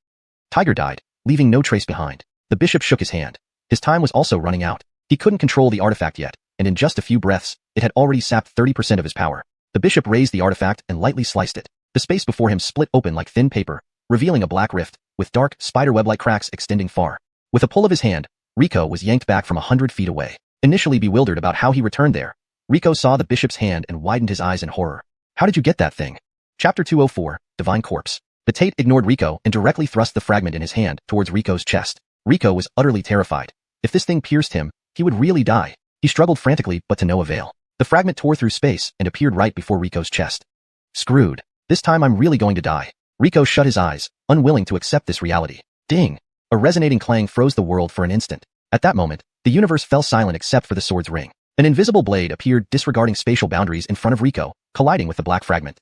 Tiger died, leaving no trace behind. The bishop shook his hand. His time was also running out. He couldn't control the artifact yet, and in just a few breaths, it had already sapped 30% of his power. The bishop raised the artifact and lightly sliced it. The space before him split open like thin paper, revealing a black rift, with dark, spiderweb-like cracks extending far. With a pull of his hand, Rico was yanked back from 100 feet away. Initially bewildered about how he returned there, Rico saw the bishop's hand and widened his eyes in horror. How did you get that thing? Chapter 204, Divine Corpse. The Tate ignored Rico and directly thrust the fragment in his hand towards Rico's chest. Rico was utterly terrified. If this thing pierced him, he would really die. He struggled frantically, but to no avail. The fragment tore through space and appeared right before Rico's chest. Screwed. This time I'm really going to die. Rico shut his eyes, unwilling to accept this reality. Ding! A resonating clang froze the world for an instant. At that moment, the universe fell silent except for the sword's ring. An invisible blade appeared disregarding spatial boundaries in front of Rico, colliding with the black fragment.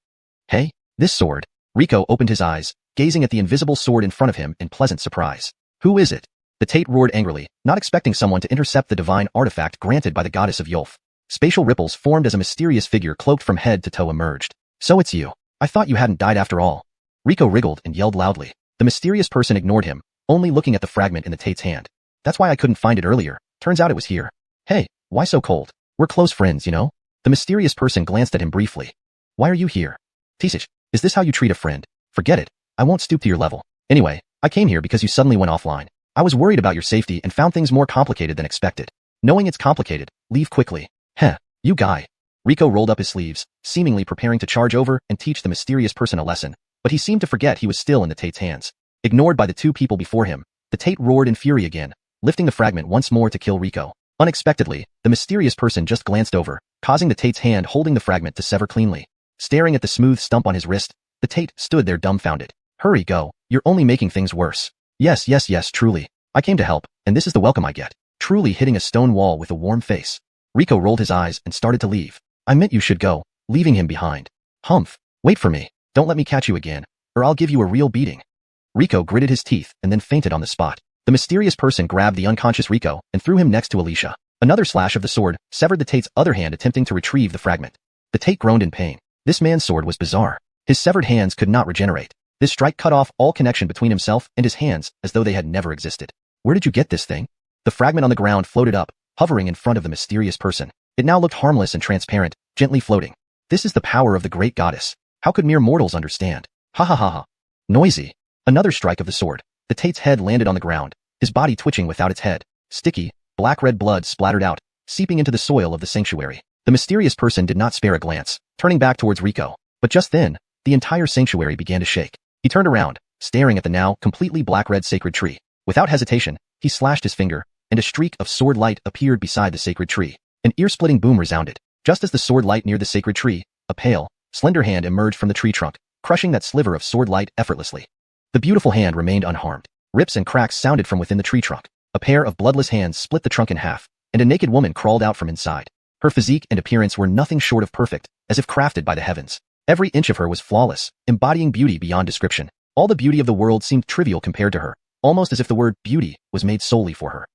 Hey, this sword. Rico opened his eyes, gazing at the invisible sword in front of him in pleasant surprise. Who is it? The Tate roared angrily, not expecting someone to intercept the divine artifact granted by the goddess of Yolf. Spatial ripples formed as a mysterious figure cloaked from head to toe emerged. So it's you. I thought you hadn't died after all. Rico wriggled and yelled loudly. The mysterious person ignored him, only looking at the fragment in the Tate's hand. That's why I couldn't find it earlier. Turns out it was here. Hey, why so cold? We're close friends, you know? The mysterious person glanced at him briefly. Why are you here? Tisich, is this how you treat a friend? Forget it. I won't stoop to your level. Anyway, I came here because you suddenly went offline. I was worried about your safety and found things more complicated than expected. Knowing it's complicated, leave quickly. Heh, you guy. Rico rolled up his sleeves, seemingly preparing to charge over and teach the mysterious person a lesson, but he seemed to forget he was still in the Tate's hands. Ignored by the two people before him, the Tate roared in fury again, lifting the fragment once more to kill Rico. Unexpectedly, the mysterious person just glanced over, causing the Tate's hand holding the fragment to sever cleanly. Staring at the smooth stump on his wrist, the Tate stood there dumbfounded. Hurry, go. You're only making things worse. Yes, truly. I came to help, and this is the welcome I get. Truly hitting a stone wall with a warm face. Rico rolled his eyes and started to leave. I meant you should go, leaving him behind. Humph. Wait for me. Don't let me catch you again, or I'll give you a real beating. Rico gritted his teeth and then fainted on the spot. The mysterious person grabbed the unconscious Rico and threw him next to Alicia. Another slash of the sword severed the Tate's other hand attempting to retrieve the fragment. The Tate groaned in pain. This man's sword was bizarre. His severed hands could not regenerate. This strike cut off all connection between himself and his hands as though they had never existed. Where did you get this thing? The fragment on the ground floated up, hovering in front of the mysterious person. It now looked harmless and transparent, gently floating. This is the power of the great goddess. How could mere mortals understand? Ha ha ha ha. Noisy. Another strike of the sword. The Tate's head landed on the ground, his body twitching without its head. Sticky, black-red blood splattered out, seeping into the soil of the sanctuary. The mysterious person did not spare a glance, turning back towards Rico. But just then, the entire sanctuary began to shake. He turned around, staring at the now completely black-red sacred tree. Without hesitation, he slashed his finger, and a streak of sword light appeared beside the sacred tree. An ear-splitting boom resounded. Just as the sword light neared the sacred tree, a pale, slender hand emerged from the tree trunk, crushing that sliver of sword light effortlessly. The beautiful hand remained unharmed. Rips and cracks sounded from within the tree trunk. A pair of bloodless hands split the trunk in half, and a naked woman crawled out from inside. Her physique and appearance were nothing short of perfect, as if crafted by the heavens. Every inch of her was flawless, embodying beauty beyond description. All the beauty of the world seemed trivial compared to her, almost as if the word beauty was made solely for her.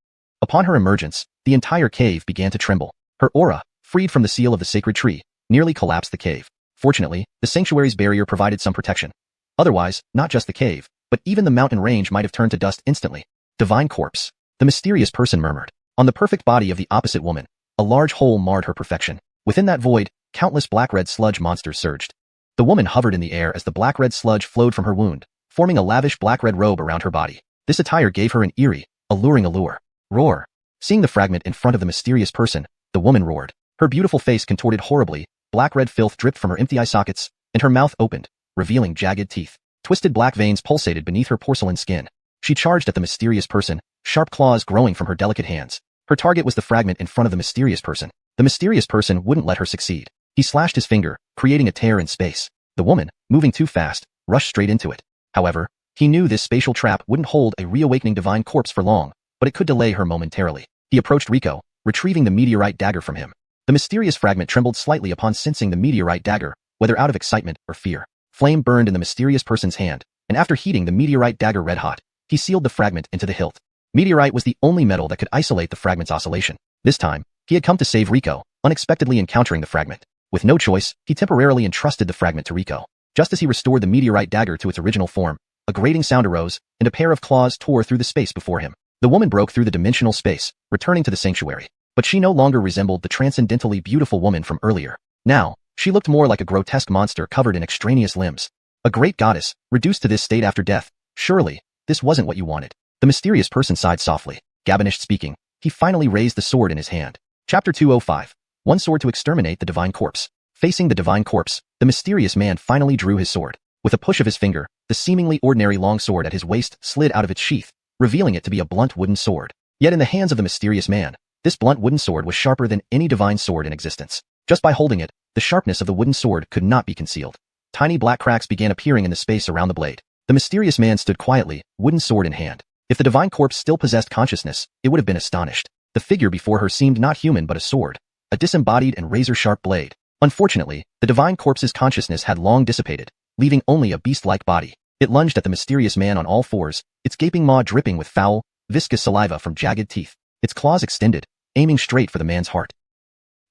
Upon her emergence, the entire cave began to tremble. Her aura, freed from the seal of the sacred tree, nearly collapsed the cave. Fortunately, the sanctuary's barrier provided some protection. Otherwise, not just the cave, but even the mountain range might have turned to dust instantly. Divine corpse. The mysterious person murmured. On the perfect body of the opposite woman, a large hole marred her perfection. Within that void, countless black-red sludge monsters surged. The woman hovered in the air as the black-red sludge flowed from her wound, forming a lavish black-red robe around her body. This attire gave her an eerie, alluring allure. Roar. Seeing the fragment in front of the mysterious person, the woman roared. Her beautiful face contorted horribly, black-red filth dripped from her empty eye sockets, and her mouth opened, revealing jagged teeth. Twisted black veins pulsated beneath her porcelain skin. She charged at the mysterious person, sharp claws growing from her delicate hands. Her target was the fragment in front of the mysterious person. The mysterious person wouldn't let her succeed. He slashed his finger, creating a tear in space. The woman, moving too fast, rushed straight into it. However, he knew this spatial trap wouldn't hold a reawakening divine corpse for long, but it could delay her momentarily. He approached Rico, retrieving the meteorite dagger from him. The mysterious fragment trembled slightly upon sensing the meteorite dagger, whether out of excitement or fear. Flame burned in the mysterious person's hand, and after heating the meteorite dagger red-hot, he sealed the fragment into the hilt. Meteorite was the only metal that could isolate the fragment's oscillation. This time, he had come to save Rico, unexpectedly encountering the fragment. With no choice, he temporarily entrusted the fragment to Rico. Just as he restored the meteorite dagger to its original form, a grating sound arose, and a pair of claws tore through the space before him. The woman broke through the dimensional space, returning to the sanctuary. But she no longer resembled the transcendentally beautiful woman from earlier. Now, she looked more like a grotesque monster covered in extraneous limbs. A great goddess, reduced to this state after death. Surely, this wasn't what you wanted. The mysterious person sighed softly. Gabinished speaking, he finally raised the sword in his hand. Chapter 205. One sword to exterminate the divine corpse. Facing the divine corpse, the mysterious man finally drew his sword. With a push of his finger, the seemingly ordinary long sword at his waist slid out of its sheath, revealing it to be a blunt wooden sword. Yet in the hands of the mysterious man, this blunt wooden sword was sharper than any divine sword in existence. Just by holding it, the sharpness of the wooden sword could not be concealed. Tiny black cracks began appearing in the space around the blade. The mysterious man stood quietly, wooden sword in hand. If the divine corpse still possessed consciousness, it would have been astonished. The figure before her seemed not human but a sword, a disembodied and razor-sharp blade. Unfortunately, the divine corpse's consciousness had long dissipated, leaving only a beast-like body. It lunged at the mysterious man on all fours, its gaping maw dripping with foul, viscous saliva from jagged teeth, its claws extended, aiming straight for the man's heart.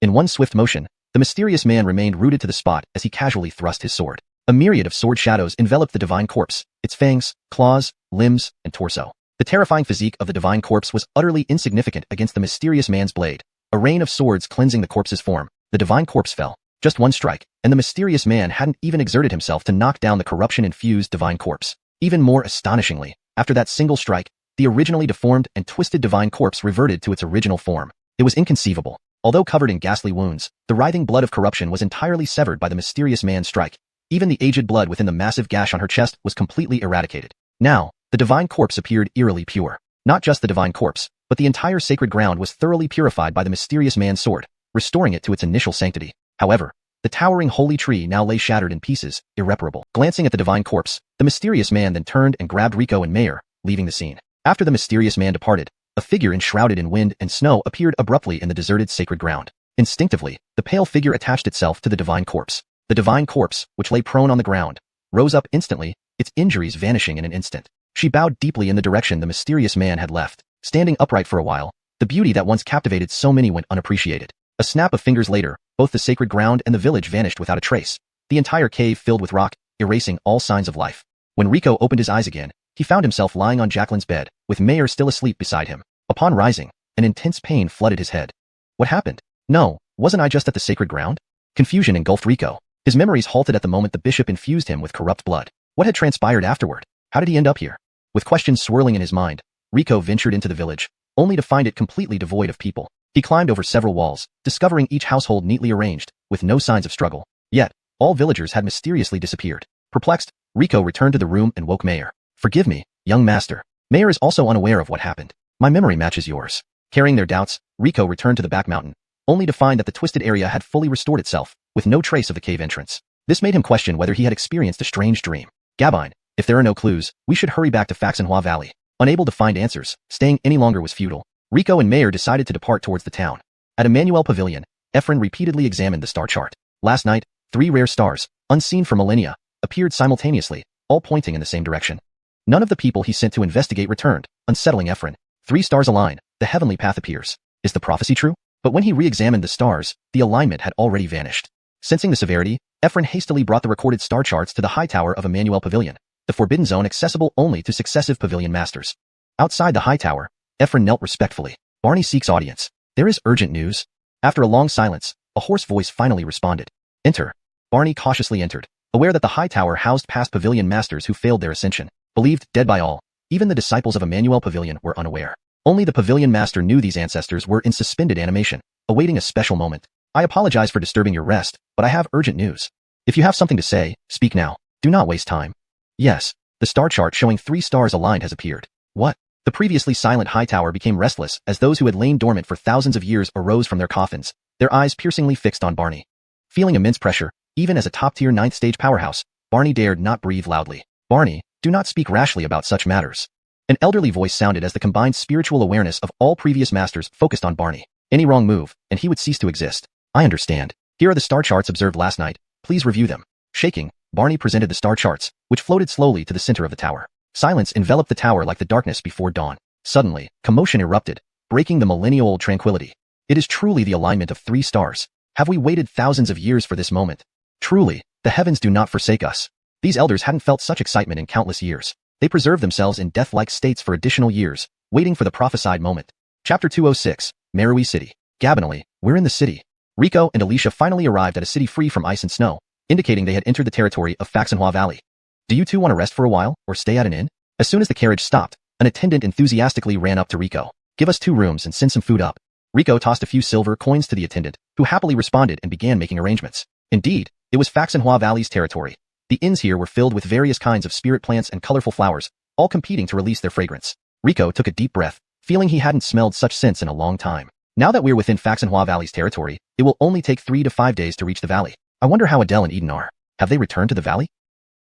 In one swift motion, the mysterious man remained rooted to the spot as he casually thrust his sword. A myriad of sword shadows enveloped the divine corpse, its fangs, claws, limbs, and torso. The terrifying physique of the divine corpse was utterly insignificant against the mysterious man's blade. A rain of swords cleansing the corpse's form, the divine corpse fell. Just one strike, and the mysterious man hadn't even exerted himself to knock down the corruption-infused divine corpse. Even more astonishingly, after that single strike, the originally deformed and twisted divine corpse reverted to its original form. It was inconceivable. Although covered in ghastly wounds, the writhing blood of corruption was entirely severed by the mysterious man's strike. Even the aged blood within the massive gash on her chest was completely eradicated. Now, the divine corpse appeared eerily pure. Not just the divine corpse, but the entire sacred ground was thoroughly purified by the mysterious man's sword, restoring it to its initial sanctity. However, the towering holy tree now lay shattered in pieces, irreparable. Glancing at the divine corpse, the mysterious man then turned and grabbed Rico and Mayer, leaving the scene. After the mysterious man departed, a figure enshrouded in wind and snow appeared abruptly in the deserted sacred ground. Instinctively, the pale figure attached itself to the divine corpse. The divine corpse, which lay prone on the ground, rose up instantly, its injuries vanishing in an instant. She bowed deeply in the direction the mysterious man had left. Standing upright for a while, the beauty that once captivated so many went unappreciated. A snap of fingers later, both the sacred ground and the village vanished without a trace. The entire cave filled with rock, erasing all signs of life. When Rico opened his eyes again, he found himself lying on Jacqueline's bed, with Mayer still asleep beside him. Upon rising, an intense pain flooded his head. What happened? No, wasn't I just at the sacred ground? Confusion engulfed Rico. His memories halted at the moment the bishop infused him with corrupt blood. What had transpired afterward? How did he end up here? With questions swirling in his mind, Rico ventured into the village, only to find it completely devoid of people. He climbed over several walls, discovering each household neatly arranged, with no signs of struggle. Yet, all villagers had mysteriously disappeared. Perplexed, Rico returned to the room and woke Mayer. Forgive me, young master. Mayer is also unaware of what happened. My memory matches yours. Carrying their doubts, Rico returned to the back mountain, only to find that the twisted area had fully restored itself, with no trace of the cave entrance. This made him question whether he had experienced a strange dream. Gabine, if there are no clues, we should hurry back to Xuanhuan Valley. Unable to find answers, staying any longer was futile. Rico and Mayer decided to depart towards the town. At Emmanuel Pavilion, Ephraim repeatedly examined the star chart. Last night, 3 rare stars, unseen for millennia, appeared simultaneously, all pointing in the same direction. None of the people he sent to investigate returned, unsettling Ephraim. 3 stars align, the heavenly path appears. Is the prophecy true? But when he re-examined the stars, the alignment had already vanished. Sensing the severity, Ephraim hastily brought the recorded star charts to the high tower of Emmanuel Pavilion, the forbidden zone accessible only to successive pavilion masters. Outside the high tower, Ephraim knelt respectfully. Barney seeks audience. There is urgent news. After a long silence, a hoarse voice finally responded. Enter. Barney cautiously entered, aware that the high tower housed past pavilion masters who failed their ascension. Believed dead by all, even the disciples of Emmanuel Pavilion were unaware. Only the pavilion master knew these ancestors were in suspended animation, awaiting a special moment. I apologize for disturbing your rest, but I have urgent news. If you have something to say, speak now. Do not waste time. Yes, the star chart showing 3 stars aligned has appeared. What? The previously silent high tower became restless as those who had lain dormant for thousands of years arose from their coffins, their eyes piercingly fixed on Barney. Feeling immense pressure, even as a top-tier 9th stage powerhouse, Barney dared not breathe loudly. Barney, do not speak rashly about such matters. An elderly voice sounded as the combined spiritual awareness of all previous masters focused on Barney. Any wrong move, and he would cease to exist. I understand. Here are the star charts observed last night. Please review them. Shaking, Barney presented the star charts, which floated slowly to the center of the tower. Silence enveloped the tower like the darkness before dawn. Suddenly, commotion erupted, breaking the millennial-old tranquility. It is truly the alignment of 3 stars. Have we waited thousands of years for this moment? Truly, the heavens do not forsake us. These elders hadn't felt such excitement in countless years. They preserved themselves in death-like states for additional years, waiting for the prophesied moment. Chapter 206, Marui City. Gabinally, we're in the city. Rico and Alicia finally arrived at a city free from ice and snow, indicating they had entered the territory of Xuanhuan Valley. Do you two want to rest for a while, or stay at an inn? As soon as the carriage stopped, an attendant enthusiastically ran up to Rico. Give us 2 rooms and send some food up. Rico tossed a few silver coins to the attendant, who happily responded and began making arrangements. Indeed, it was Xuanhuan Valley's territory. The inns here were filled with various kinds of spirit plants and colorful flowers, all competing to release their fragrance. Rico took a deep breath, feeling he hadn't smelled such scents in a long time. Now that we're within Xuanhuan Valley's territory, it will only take 3 to 5 days to reach the valley. I wonder how Adele and Eden are. Have they returned to the valley?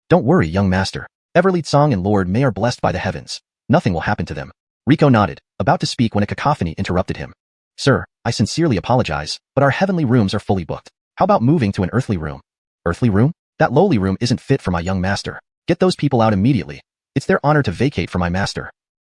Don't worry, young master. Everly Tsang and Lord May are blessed by the heavens. Nothing will happen to them. Rico nodded, about to speak when a cacophony interrupted him. Sir, I sincerely apologize, but our heavenly rooms are fully booked. How about moving to an earthly room? Earthly room? That lowly room isn't fit for my young master. Get those people out immediately. It's their honor to vacate for my master.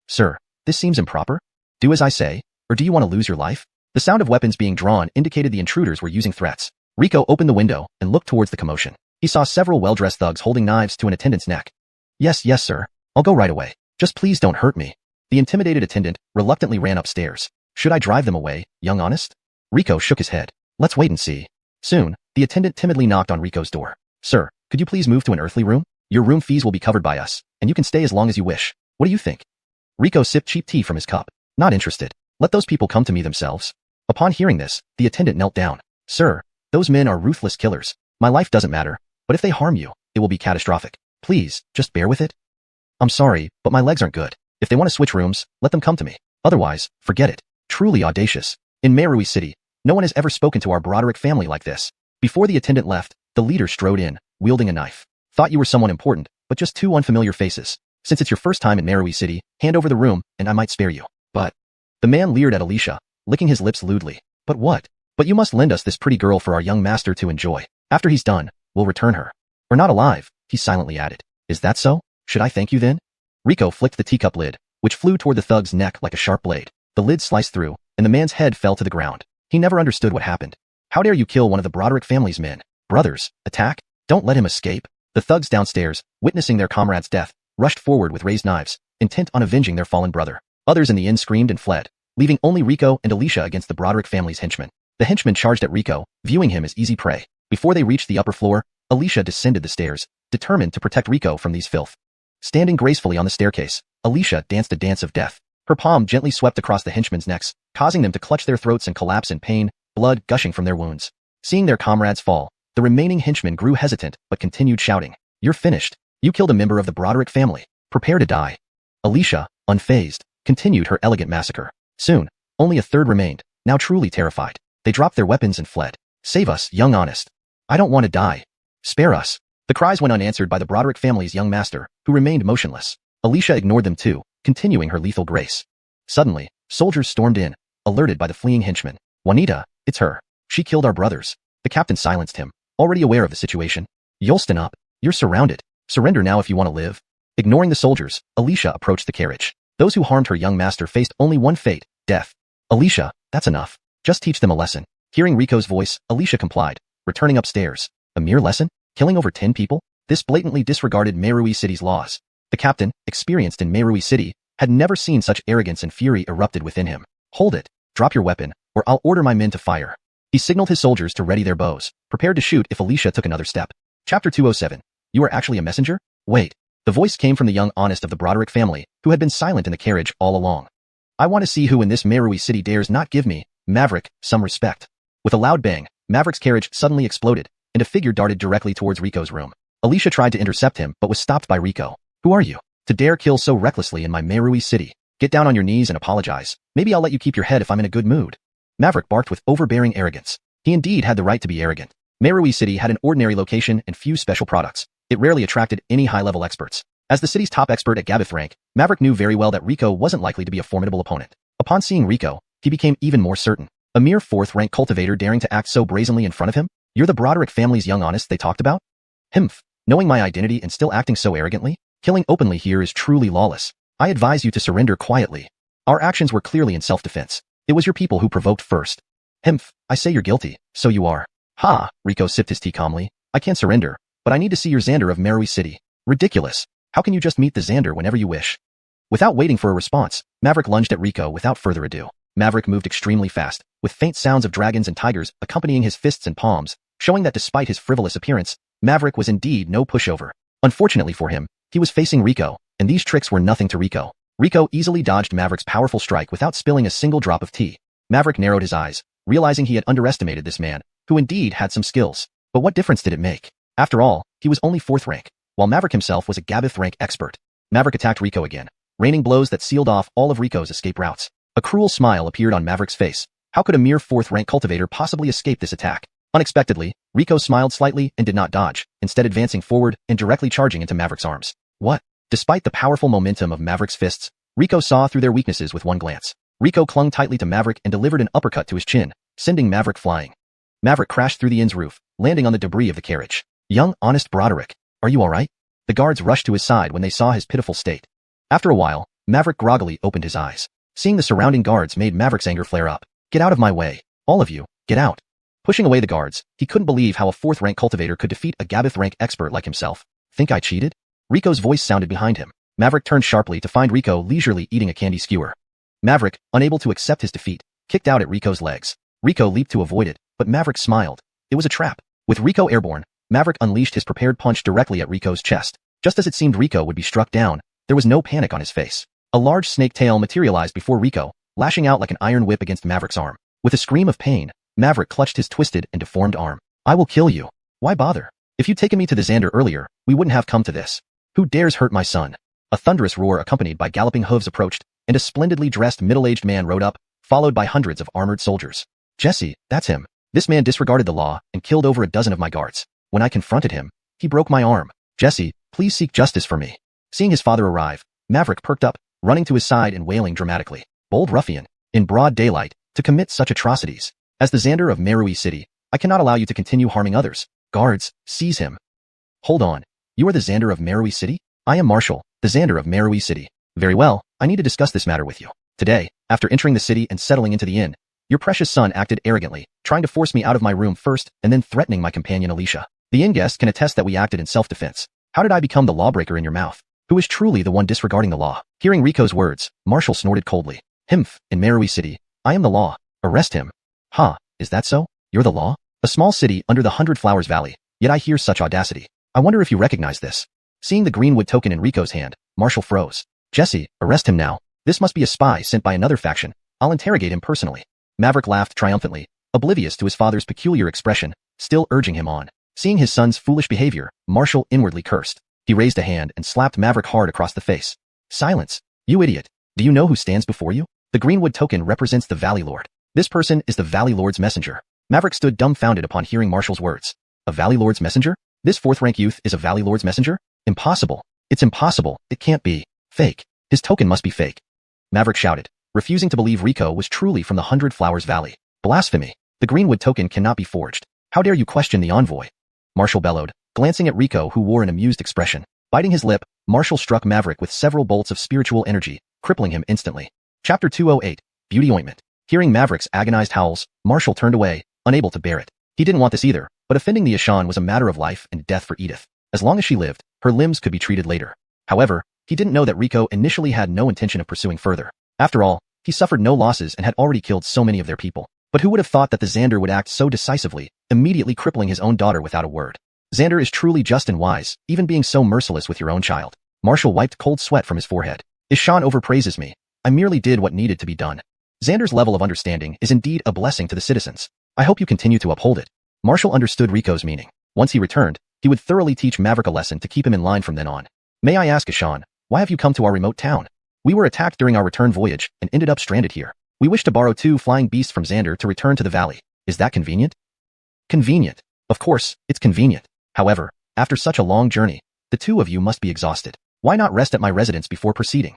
Sir, this seems improper. Do as I say, or do you want to lose your life? The sound of weapons being drawn indicated the intruders were using threats. Rico opened the window and looked towards the commotion. He saw several well-dressed thugs holding knives to an attendant's neck. Yes, sir. I'll go right away. Just please don't hurt me. The intimidated attendant reluctantly ran upstairs. Should I drive them away, young honest? Rico shook his head. Let's wait and see. Soon, the attendant timidly knocked on Rico's door. Sir, could you please move to an earthly room? Your room fees will be covered by us, and you can stay as long as you wish. What do you think? Rico sipped cheap tea from his cup. Not interested. Let those people come to me themselves. Upon hearing this, the attendant knelt down. Sir, those men are ruthless killers. My life doesn't matter, but if they harm you, it will be catastrophic. Please, just bear with it. I'm sorry, but my legs aren't good. If they want to switch rooms, let them come to me. Otherwise, forget it. Truly audacious. In Meruem City, no one has ever spoken to our Broderick family like this. Before the attendant left, the leader strode in, wielding a knife. Thought you were someone important, but just two unfamiliar faces. Since it's your first time in Meruem City, hand over the room, and I might spare you. But the man leered at Alicia, licking his lips lewdly. But what? But you must lend us this pretty girl for our young master to enjoy. After he's done, we'll return her. Or not alive, he silently added. Is that so? Should I thank you then? Rico flicked the teacup lid, which flew toward the thug's neck like a sharp blade. The lid sliced through, and the man's head fell to the ground. He never understood what happened. How dare you kill one of the Broderick family's men? Brothers, attack? Don't let him escape. The thugs downstairs, witnessing their comrade's death, rushed forward with raised knives, intent on avenging their fallen brother. Others in the inn screamed and fled, leaving only Rico and Alicia against the Broderick family's henchmen. The henchmen charged at Rico, viewing him as easy prey. Before they reached the upper floor, Alicia descended the stairs, determined to protect Rico from these filth. Standing gracefully on the staircase, Alicia danced a dance of death. Her palm gently swept across the henchmen's necks, causing them to clutch their throats and collapse in pain, blood gushing from their wounds. Seeing their comrades fall, the remaining henchmen grew hesitant but continued shouting. You're finished. You killed a member of the Broderick family. Prepare to die. Alicia, unfazed, continued her elegant massacre. Soon, only a third remained, now truly terrified. They dropped their weapons and fled. Save us, young honest. I don't want to die. Spare us. The cries went unanswered by the Broderick family's young master, who remained motionless. Alicia ignored them too, continuing her lethal grace. Suddenly, soldiers stormed in, alerted by the fleeing henchmen. Juanita, it's her. She killed our brothers. The captain silenced him, already aware of the situation. Yolston up. You're surrounded. Surrender now if you want to live. Ignoring the soldiers, Alicia approached the carriage. Those who harmed her young master faced only one fate, death. Alicia, that's enough. Just teach them a lesson. Hearing Rico's voice, Alicia complied, returning upstairs. A mere lesson? Killing over 10 people? This blatantly disregarded Meruem City's laws. The captain, experienced in Meruem City, had never seen such arrogance and fury erupted within him. Hold it. Drop your weapon, or I'll order my men to fire. He signaled his soldiers to ready their bows, prepared to shoot if Alicia took another step. Chapter 207. You are actually a messenger? Wait. The voice came from the young honest of the Broderick family, who had been silent in the carriage all along. I want to see who in this Meruem City dares not give me, Maverick, some respect. With a loud bang, Maverick's carriage suddenly exploded, and a figure darted directly towards Rico's room. Alicia tried to intercept him but was stopped by Rico. Who are you? To dare kill so recklessly in my Meruem City? Get down on your knees and apologize. Maybe I'll let you keep your head if I'm in a good mood. Maverick barked with overbearing arrogance. He indeed had the right to be arrogant. Meruem City had an ordinary location and few special products. It rarely attracted any high-level experts. As the city's top expert at Gabbath rank, Maverick knew very well that Rico wasn't likely to be a formidable opponent. Upon seeing Rico, he became even more certain. A mere 4th-rank cultivator daring to act so brazenly in front of him? You're the Broderick family's young honest they talked about? Himph. Knowing my identity and still acting so arrogantly? Killing openly here is truly lawless. I advise you to surrender quietly. Our actions were clearly in self-defense. It was your people who provoked first. Himph. I say you're guilty, so you are. Ha! Rico sipped his tea calmly. I can't surrender, but I need to see your Xander of Meruem City. Ridiculous. How can you just meet the Xander whenever you wish? Without waiting for a response, Maverick lunged at Rico without further ado. Maverick moved extremely fast, with faint sounds of dragons and tigers accompanying his fists and palms, showing that despite his frivolous appearance, Maverick was indeed no pushover. Unfortunately for him, he was facing Rico, and these tricks were nothing to Rico. Rico easily dodged Maverick's powerful strike without spilling a single drop of tea. Maverick narrowed his eyes, realizing he had underestimated this man, who indeed had some skills. But what difference did it make? After all, he was only 4th rank, while Maverick himself was a Gabbath rank expert. Maverick attacked Rico again, raining blows that sealed off all of Rico's escape routes. A cruel smile appeared on Maverick's face. How could a mere 4th rank cultivator possibly escape this attack? Unexpectedly, Rico smiled slightly and did not dodge, instead advancing forward and directly charging into Maverick's arms. What? Despite the powerful momentum of Maverick's fists, Rico saw through their weaknesses with one glance. Rico clung tightly to Maverick and delivered an uppercut to his chin, sending Maverick flying. Maverick crashed through the inn's roof, landing on the debris of the carriage. Young, honest Broderick, are you alright? The guards rushed to his side when they saw his pitiful state. After a while, Maverick groggily opened his eyes. Seeing the surrounding guards made Maverick's anger flare up. Get out of my way. All of you, get out. Pushing away the guards, he couldn't believe how a 4th-rank cultivator could defeat a Gabbath-rank expert like himself. Think I cheated? Rico's voice sounded behind him. Maverick turned sharply to find Rico leisurely eating a candy skewer. Maverick, unable to accept his defeat, kicked out at Rico's legs. Rico leaped to avoid it, but Maverick smiled. It was a trap. With Rico airborne, Maverick unleashed his prepared punch directly at Rico's chest. Just as it seemed Rico would be struck down, there was no panic on his face. A large snake tail materialized before Rico, lashing out like an iron whip against Maverick's arm. With a scream of pain, Maverick clutched his twisted and deformed arm. I will kill you. Why bother? If you'd taken me to the Xander earlier, we wouldn't have come to this. Who dares hurt my son? A thunderous roar accompanied by galloping hooves approached, and a splendidly dressed middle-aged man rode up, followed by hundreds of armored soldiers. Jesse, that's him. This man disregarded the law and killed over a dozen of my guards. When I confronted him, he broke my arm. Jesse, please seek justice for me. Seeing his father arrive, Maverick perked up, running to his side and wailing dramatically. Bold ruffian, in broad daylight, to commit such atrocities. As the Xander of Merui City, I cannot allow you to continue harming others. Guards, seize him. Hold on. You are the Xander of Merui City? I am Marshall, the Xander of Merui City. Very well, I need to discuss this matter with you. Today, after entering the city and settling into the inn, your precious son acted arrogantly, trying to force me out of my room first and then threatening my companion Alicia. The inn guest can attest that we acted in self-defense. How did I become the lawbreaker in your mouth? Who is truly the one disregarding the law? Hearing Rico's words, Marshall snorted coldly. Himph, in Merui City, I am the law. Arrest him. Ha, is that so? You're the law? A small city under the 100 Flowers Valley, yet I hear such audacity. I wonder if you recognize this. Seeing the greenwood token in Rico's hand, Marshall froze. Jesse, arrest him now. This must be a spy sent by another faction. I'll interrogate him personally. Maverick laughed triumphantly, oblivious to his father's peculiar expression, still urging him on. Seeing his son's foolish behavior, Marshall inwardly cursed. He raised a hand and slapped Maverick hard across the face. Silence. You idiot. Do you know who stands before you? The greenwood token represents the Valley Lord. This person is the Valley Lord's messenger. Maverick stood dumbfounded upon hearing Marshall's words. A Valley Lord's messenger? This 4th-rank youth is a Valley Lord's messenger? Impossible. It's impossible. It can't be. Fake. His token must be fake. Maverick shouted, refusing to believe Rico was truly from the 100 Flowers Valley. Blasphemy. The greenwood token cannot be forged. How dare you question the envoy? Marshall bellowed, glancing at Rico who wore an amused expression. Biting his lip, Marshall struck Maverick with several bolts of spiritual energy, crippling him instantly. Chapter 208, Beauty Ointment. Hearing Maverick's agonized howls, Marshall turned away, unable to bear it. He didn't want this either, but offending the Ashan was a matter of life and death for Edith. As long as she lived, her limbs could be treated later. However, he didn't know that Rico initially had no intention of pursuing further. After all, he suffered no losses and had already killed so many of their people. But who would have thought that the Xander would act so decisively, immediately crippling his own daughter without a word? Xander is truly just and wise, even being so merciless with your own child. Marshall wiped cold sweat from his forehead. Ishan overpraises me. I merely did what needed to be done. Xander's level of understanding is indeed a blessing to the citizens. I hope you continue to uphold it. Marshall understood Rico's meaning. Once he returned, he would thoroughly teach Maverick a lesson to keep him in line from then on. May I ask, Ishan, why have you come to our remote town? We were attacked during our return voyage and ended up stranded here. We wish to borrow 2 flying beasts from Xander to return to the valley. Is that convenient? Convenient. Of course, it's convenient. However, after such a long journey, the 2 of you must be exhausted. Why not rest at my residence before proceeding?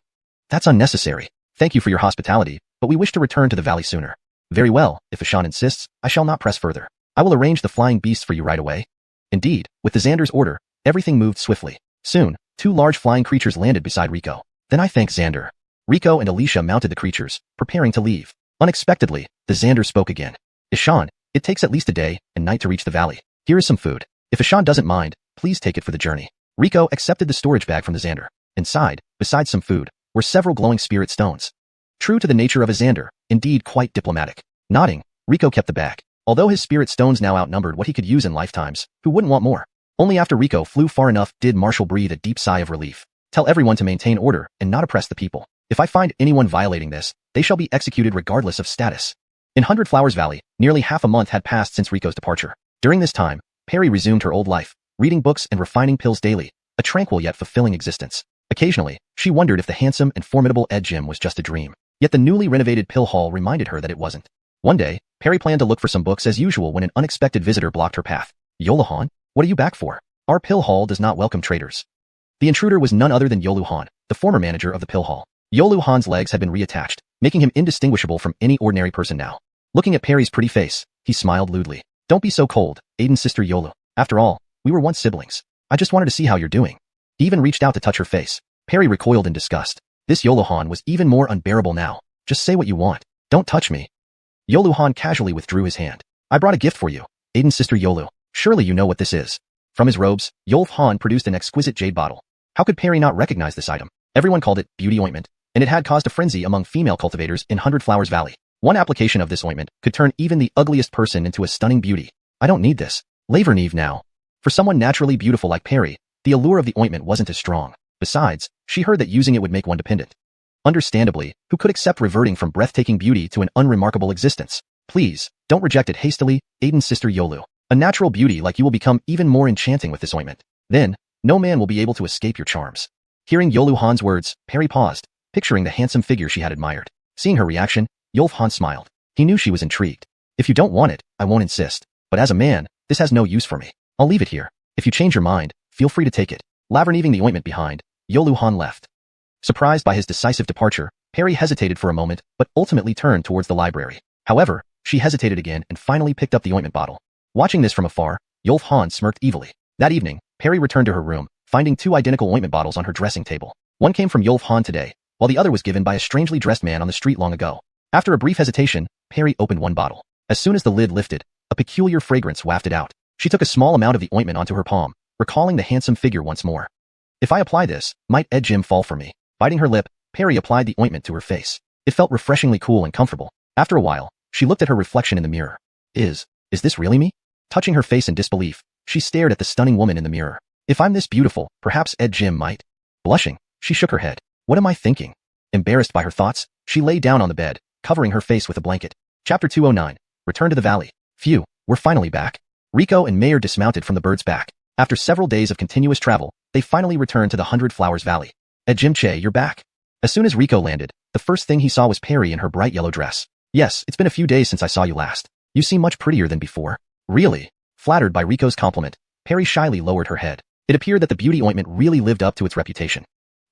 That's unnecessary. Thank you for your hospitality, but we wish to return to the valley sooner. Very well, if Ishan insists, I shall not press further. I will arrange the flying beasts for you right away. Indeed, with the Xander's order, everything moved swiftly. Soon, 2 large flying creatures landed beside Rico. Then I thank Xander. Rico and Alicia mounted the creatures, preparing to leave. Unexpectedly, the Xander spoke again. Ishan, it takes at least a day and night to reach the valley. Here is some food. If Ishan doesn't mind, please take it for the journey. Rico accepted the storage bag from the Xander. Inside, besides some food, were several glowing spirit stones. True to the nature of a Xander, indeed quite diplomatic. Nodding, Rico kept the bag. Although his spirit stones now outnumbered what he could use in lifetimes, who wouldn't want more? Only after Rico flew far enough did Marshall breathe a deep sigh of relief. Tell everyone to maintain order and not oppress the people. If I find anyone violating this, they shall be executed regardless of status. In 100 Flowers Valley, nearly half a month had passed since Rico's departure. During this time, Perry resumed her old life, reading books and refining pills daily, a tranquil yet fulfilling existence. Occasionally, she wondered if the handsome and formidable Ed Gym was just a dream. Yet the newly renovated pill hall reminded her that it wasn't. One day, Perry planned to look for some books as usual when an unexpected visitor blocked her path. Yolahan, what are you back for? Our pill hall does not welcome traitors. The intruder was none other than Yolu Han, the former manager of the pill hall. Yolu Han's legs had been reattached, making him indistinguishable from any ordinary person now. Looking at Perry's pretty face, he smiled lewdly. Don't be so cold, Aiden's sister Yolu. After all, we were once siblings. I just wanted to see how you're doing. He even reached out to touch her face. Perry recoiled in disgust. This Yolu Han was even more unbearable now. Just say what you want. Don't touch me. Yolu Han casually withdrew his hand. I brought a gift for you, Aiden's sister Yolu. Surely you know what this is. From his robes, Yolu Han produced an exquisite jade bottle. How could Perry not recognize this item? Everyone called it beauty ointment, and it had caused a frenzy among female cultivators in Hundred Flowers Valley. One application of this ointment could turn even the ugliest person into a stunning beauty. I don't need this. Laverneve now. For someone naturally beautiful like Perry, the allure of the ointment wasn't as strong. Besides, she heard that using it would make one dependent. Understandably, who could accept reverting from breathtaking beauty to an unremarkable existence? Please, don't reject it hastily, Aiden's sister Yolu. A natural beauty like you will become even more enchanting with this ointment. Then, no man will be able to escape your charms. Hearing Yolu Han's words, Perry paused, picturing the handsome figure she had admired. Seeing her reaction, Yolu Han smiled. He knew she was intrigued. If you don't want it, I won't insist. But as a man, this has no use for me. I'll leave it here. If you change your mind, feel free to take it. Laverneving the ointment behind, Yolu Han left. Surprised by his decisive departure, Perry hesitated for a moment, but ultimately turned towards the library. However, she hesitated again and finally picked up the ointment bottle. Watching this from afar, Yolu Han smirked evilly. That evening, Perry returned to her room, finding two identical ointment bottles on her dressing table. One came from Yolu Han today, while the other was given by a strangely dressed man on the street long ago. After a brief hesitation, Perry opened one bottle. As soon as the lid lifted, a peculiar fragrance wafted out. She took a small amount of the ointment onto her palm, recalling the handsome figure once more. If I apply this, might Ed Jim fall for me? Biting her lip, Perry applied the ointment to her face. It felt refreshingly cool and comfortable. After a while, she looked at her reflection in the mirror. Is this really me? Touching her face in disbelief, she stared at the stunning woman in the mirror. If I'm this beautiful, perhaps Ed Jim might. Blushing, she shook her head. What am I thinking? Embarrassed by her thoughts, she lay down on the bed, covering her face with a blanket. Chapter 209. Return to the valley. Phew, we're finally back. Rico and Mayor dismounted from the bird's back. After several days of continuous travel, they finally returned to the Hundred Flowers Valley. Ed Jim Che, you're back. As soon as Rico landed, the first thing he saw was Perry in her bright yellow dress. Yes, it's been a few days since I saw you last. You seem much prettier than before. Really? Flattered by Rico's compliment, Perry shyly lowered her head. It appeared that the beauty ointment really lived up to its reputation.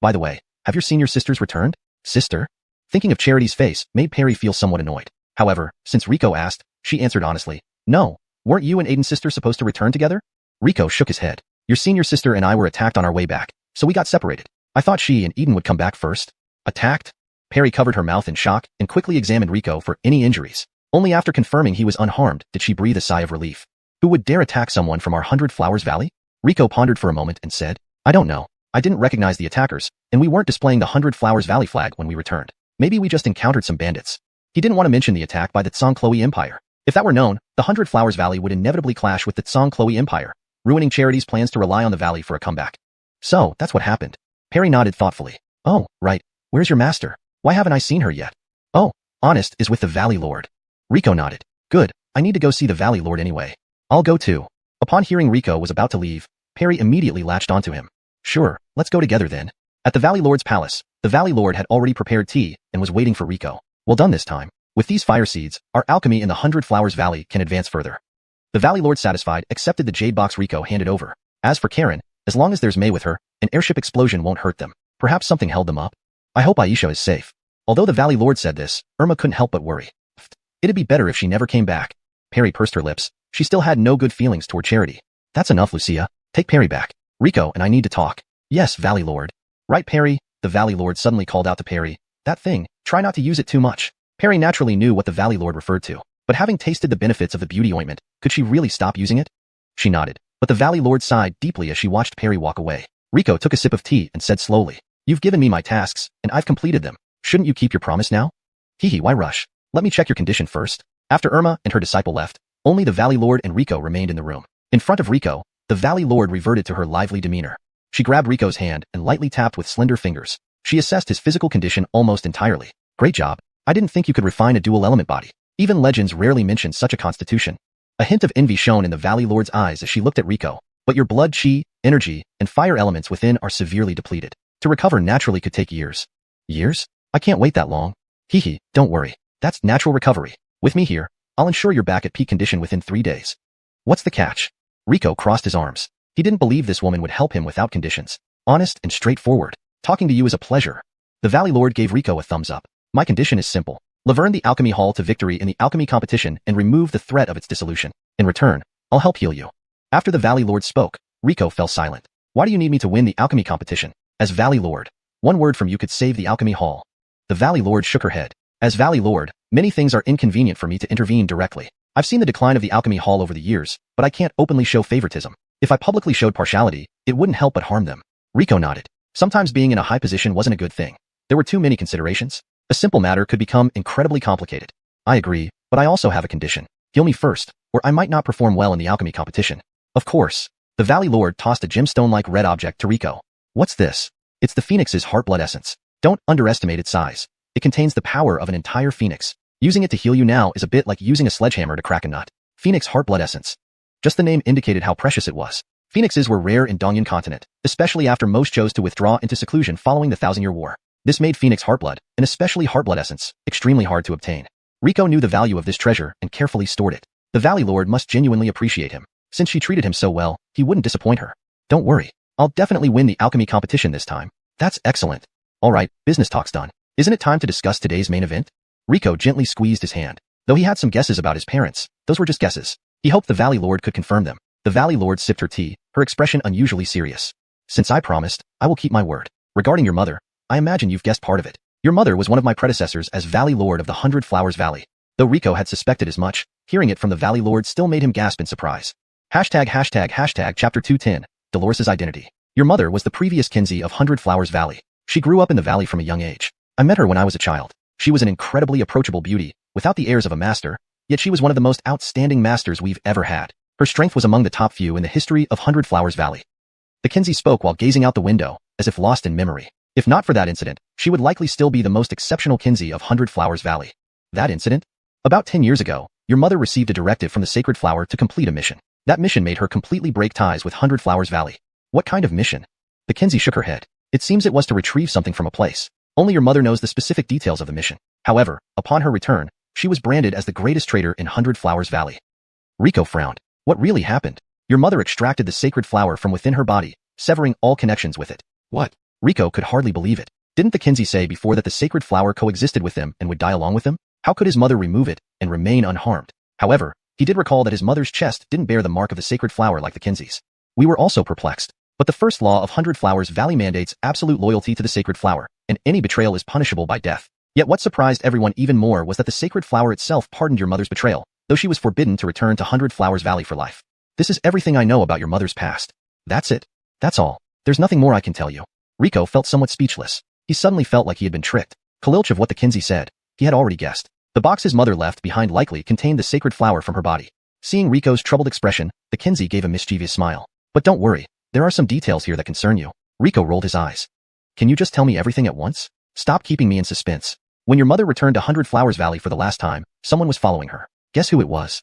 By the way, have your senior sisters returned? Sister? Thinking of Charity's face made Perry feel somewhat annoyed. However, since Rico asked, she answered honestly. No, weren't you and Aiden's sister supposed to return together? Rico shook his head. Your senior sister and I were attacked on our way back, so we got separated. I thought she and Eden would come back first. Attacked? Perry covered her mouth in shock and quickly examined Rico for any injuries. Only after confirming he was unharmed did she breathe a sigh of relief. Who would dare attack someone from our Hundred Flowers Valley? Rico pondered for a moment and said, I don't know. I didn't recognize the attackers, and we weren't displaying the Hundred Flowers Valley flag when we returned. Maybe we just encountered some bandits. He didn't want to mention the attack by the Tsong Empire. If that were known, the Hundred Flowers Valley would inevitably clash with the Tsong Empire, ruining Charity's plans to rely on the valley for a comeback. So, that's what happened. Perry nodded thoughtfully. Oh, right. Where's your master? Why haven't I seen her yet? Oh, Honest is with the Valley Lord. Rico nodded. Good, I need to go see the Valley Lord anyway. I'll go too. Upon hearing Rico was about to leave, Perry immediately latched onto him. Sure, let's go together then. At the Valley Lord's palace, the Valley Lord had already prepared tea and was waiting for Rico. Well done this time. With these fire seeds, our alchemy in the Hundred Flowers Valley can advance further. The Valley Lord, satisfied, accepted the jade box Rico handed over. As for Karen, as long as there's May with her, an airship explosion won't hurt them. Perhaps something held them up. I hope Aisha is safe. Although the Valley Lord said this, Irma couldn't help but worry. It'd be better if she never came back. Perry pursed her lips. She still had no good feelings toward Charity. That's enough, Lucia. Take Perry back. Rico and I need to talk. Yes, Valley Lord. Right, Perry? The Valley Lord suddenly called out to Perry. That thing, try not to use it too much. Perry naturally knew what the Valley Lord referred to. But having tasted the benefits of the beauty ointment, could she really stop using it? She nodded, but the Valley Lord sighed deeply as she watched Perry walk away. Rico took a sip of tea and said slowly, You've given me my tasks, and I've completed them. Shouldn't you keep your promise now? Hee, why rush? Let me check your condition first. After Irma and her disciple left, only the Valley Lord and Rico remained in the room. In front of Rico, the Valley Lord reverted to her lively demeanor. She grabbed Rico's hand and lightly tapped with slender fingers. She assessed his physical condition almost entirely. Great job. I didn't think you could refine a dual-element body. Even legends rarely mention such a constitution. A hint of envy shone in the Valley Lord's eyes as she looked at Rico. But your blood, chi, energy, and fire elements within are severely depleted. To recover naturally could take years. Years? I can't wait that long. Hee, don't worry. That's natural recovery. With me here, I'll ensure you're back at peak condition within 3 days. What's the catch? Rico crossed his arms. He didn't believe this woman would help him without conditions. honest and straightforward. Talking to you is a pleasure. The Valley Lord gave Rico a thumbs up. My condition is simple. Laverne the Alchemy Hall to victory in the alchemy competition and remove the threat of its dissolution. In return, I'll help heal you. After the Valley Lord spoke, Rico fell silent. Why do you need me to win the alchemy competition? As Valley Lord, one word from you could save the Alchemy Hall. The Valley Lord shook her head. As Valley Lord, many things are inconvenient for me to intervene directly. I've seen the decline of the Alchemy Hall over the years, but I can't openly show favoritism. If I publicly showed partiality, it wouldn't help but harm them. Rico nodded. Sometimes being in a high position wasn't a good thing. There were too many considerations. A simple matter could become incredibly complicated. I agree, but I also have a condition. Heal me first, or I might not perform well in the alchemy competition. Of course. The Valley Lord tossed a gemstone-like red object to Rico. What's this? It's the Phoenix's Heartblood essence. Don't underestimate its size. It contains the power of an entire phoenix. Using it to heal you now is a bit like using a sledgehammer to crack a nut. Phoenix Heartblood essence. Just the name indicated how precious it was. Phoenixes were rare in Dongyun Continent, especially after most chose to withdraw into seclusion following the Thousand-Year War. This made Phoenix Heartblood, and especially Heartblood essence, extremely hard to obtain. Rico knew the value of this treasure and carefully stored it. The Valley Lord must genuinely appreciate him. Since she treated him so well, he wouldn't disappoint her. Don't worry. I'll definitely win the alchemy competition this time. That's excellent. Alright, business talk's done. Isn't it time to discuss today's main event? Rico gently squeezed his hand. Though he had some guesses about his parents, those were just guesses. He hoped the Valley Lord could confirm them. The Valley Lord sipped her tea, her expression unusually serious. Since I promised, I will keep my word. Regarding your mother, I imagine you've guessed part of it. Your mother was one of my predecessors as Valley Lord of the 100 Flowers Valley. Though Rico had suspected as much, hearing it from the Valley Lord still made him gasp in surprise. Chapter 210, Dolores' identity. Your mother was the previous Xianxia of 100 Flowers Valley. She grew up in the valley from a young age. I met her when I was a child. She was an incredibly approachable beauty, without the airs of a master, yet she was one of the most outstanding masters we've ever had. Her strength was among the top few in the history of 100 Flowers Valley. The Xianxia spoke while gazing out the window, as if lost in memory. If not for that incident, she would likely still be the most exceptional Xianxia of 100 Flowers Valley. That incident? About 10 years ago, your mother received a directive from the Sacred Flower to complete a mission. That mission made her completely break ties with 100 Flowers Valley. What kind of mission? The Xianxia shook her head. It seems it was to retrieve something from a place. Only your mother knows the specific details of the mission. However, upon her return, she was branded as the greatest traitor in 100 Flowers Valley. Rico frowned. What really happened? Your mother extracted the sacred flower from within her body, severing all connections with it. What? Rico could hardly believe it. Didn't the Xianxia say before that the sacred flower coexisted with them and would die along with them? How could his mother remove it and remain unharmed? However, he did recall that his mother's chest didn't bear the mark of the sacred flower like the Xianxia's. We were also perplexed. But the first law of 100 Flowers Valley mandates absolute loyalty to the sacred flower, and any betrayal is punishable by death. Yet what surprised everyone even more was that the sacred flower itself pardoned your mother's betrayal, though she was forbidden to return to 100 Flowers Valley for life. This is everything I know about your mother's past. That's it. That's all. There's nothing more I can tell you. Rico felt somewhat speechless. He suddenly felt like he had been tricked. Kalilch of what the Xianxia said, he had already guessed. The box his mother left behind likely contained the sacred flower from her body. Seeing Rico's troubled expression, the Xianxia gave a mischievous smile. But don't worry. There are some details here that concern you. Rico rolled his eyes. Can you just tell me everything at once? Stop keeping me in suspense. When your mother returned to 100 Flowers Valley for the last time, someone was following her. Guess who it was?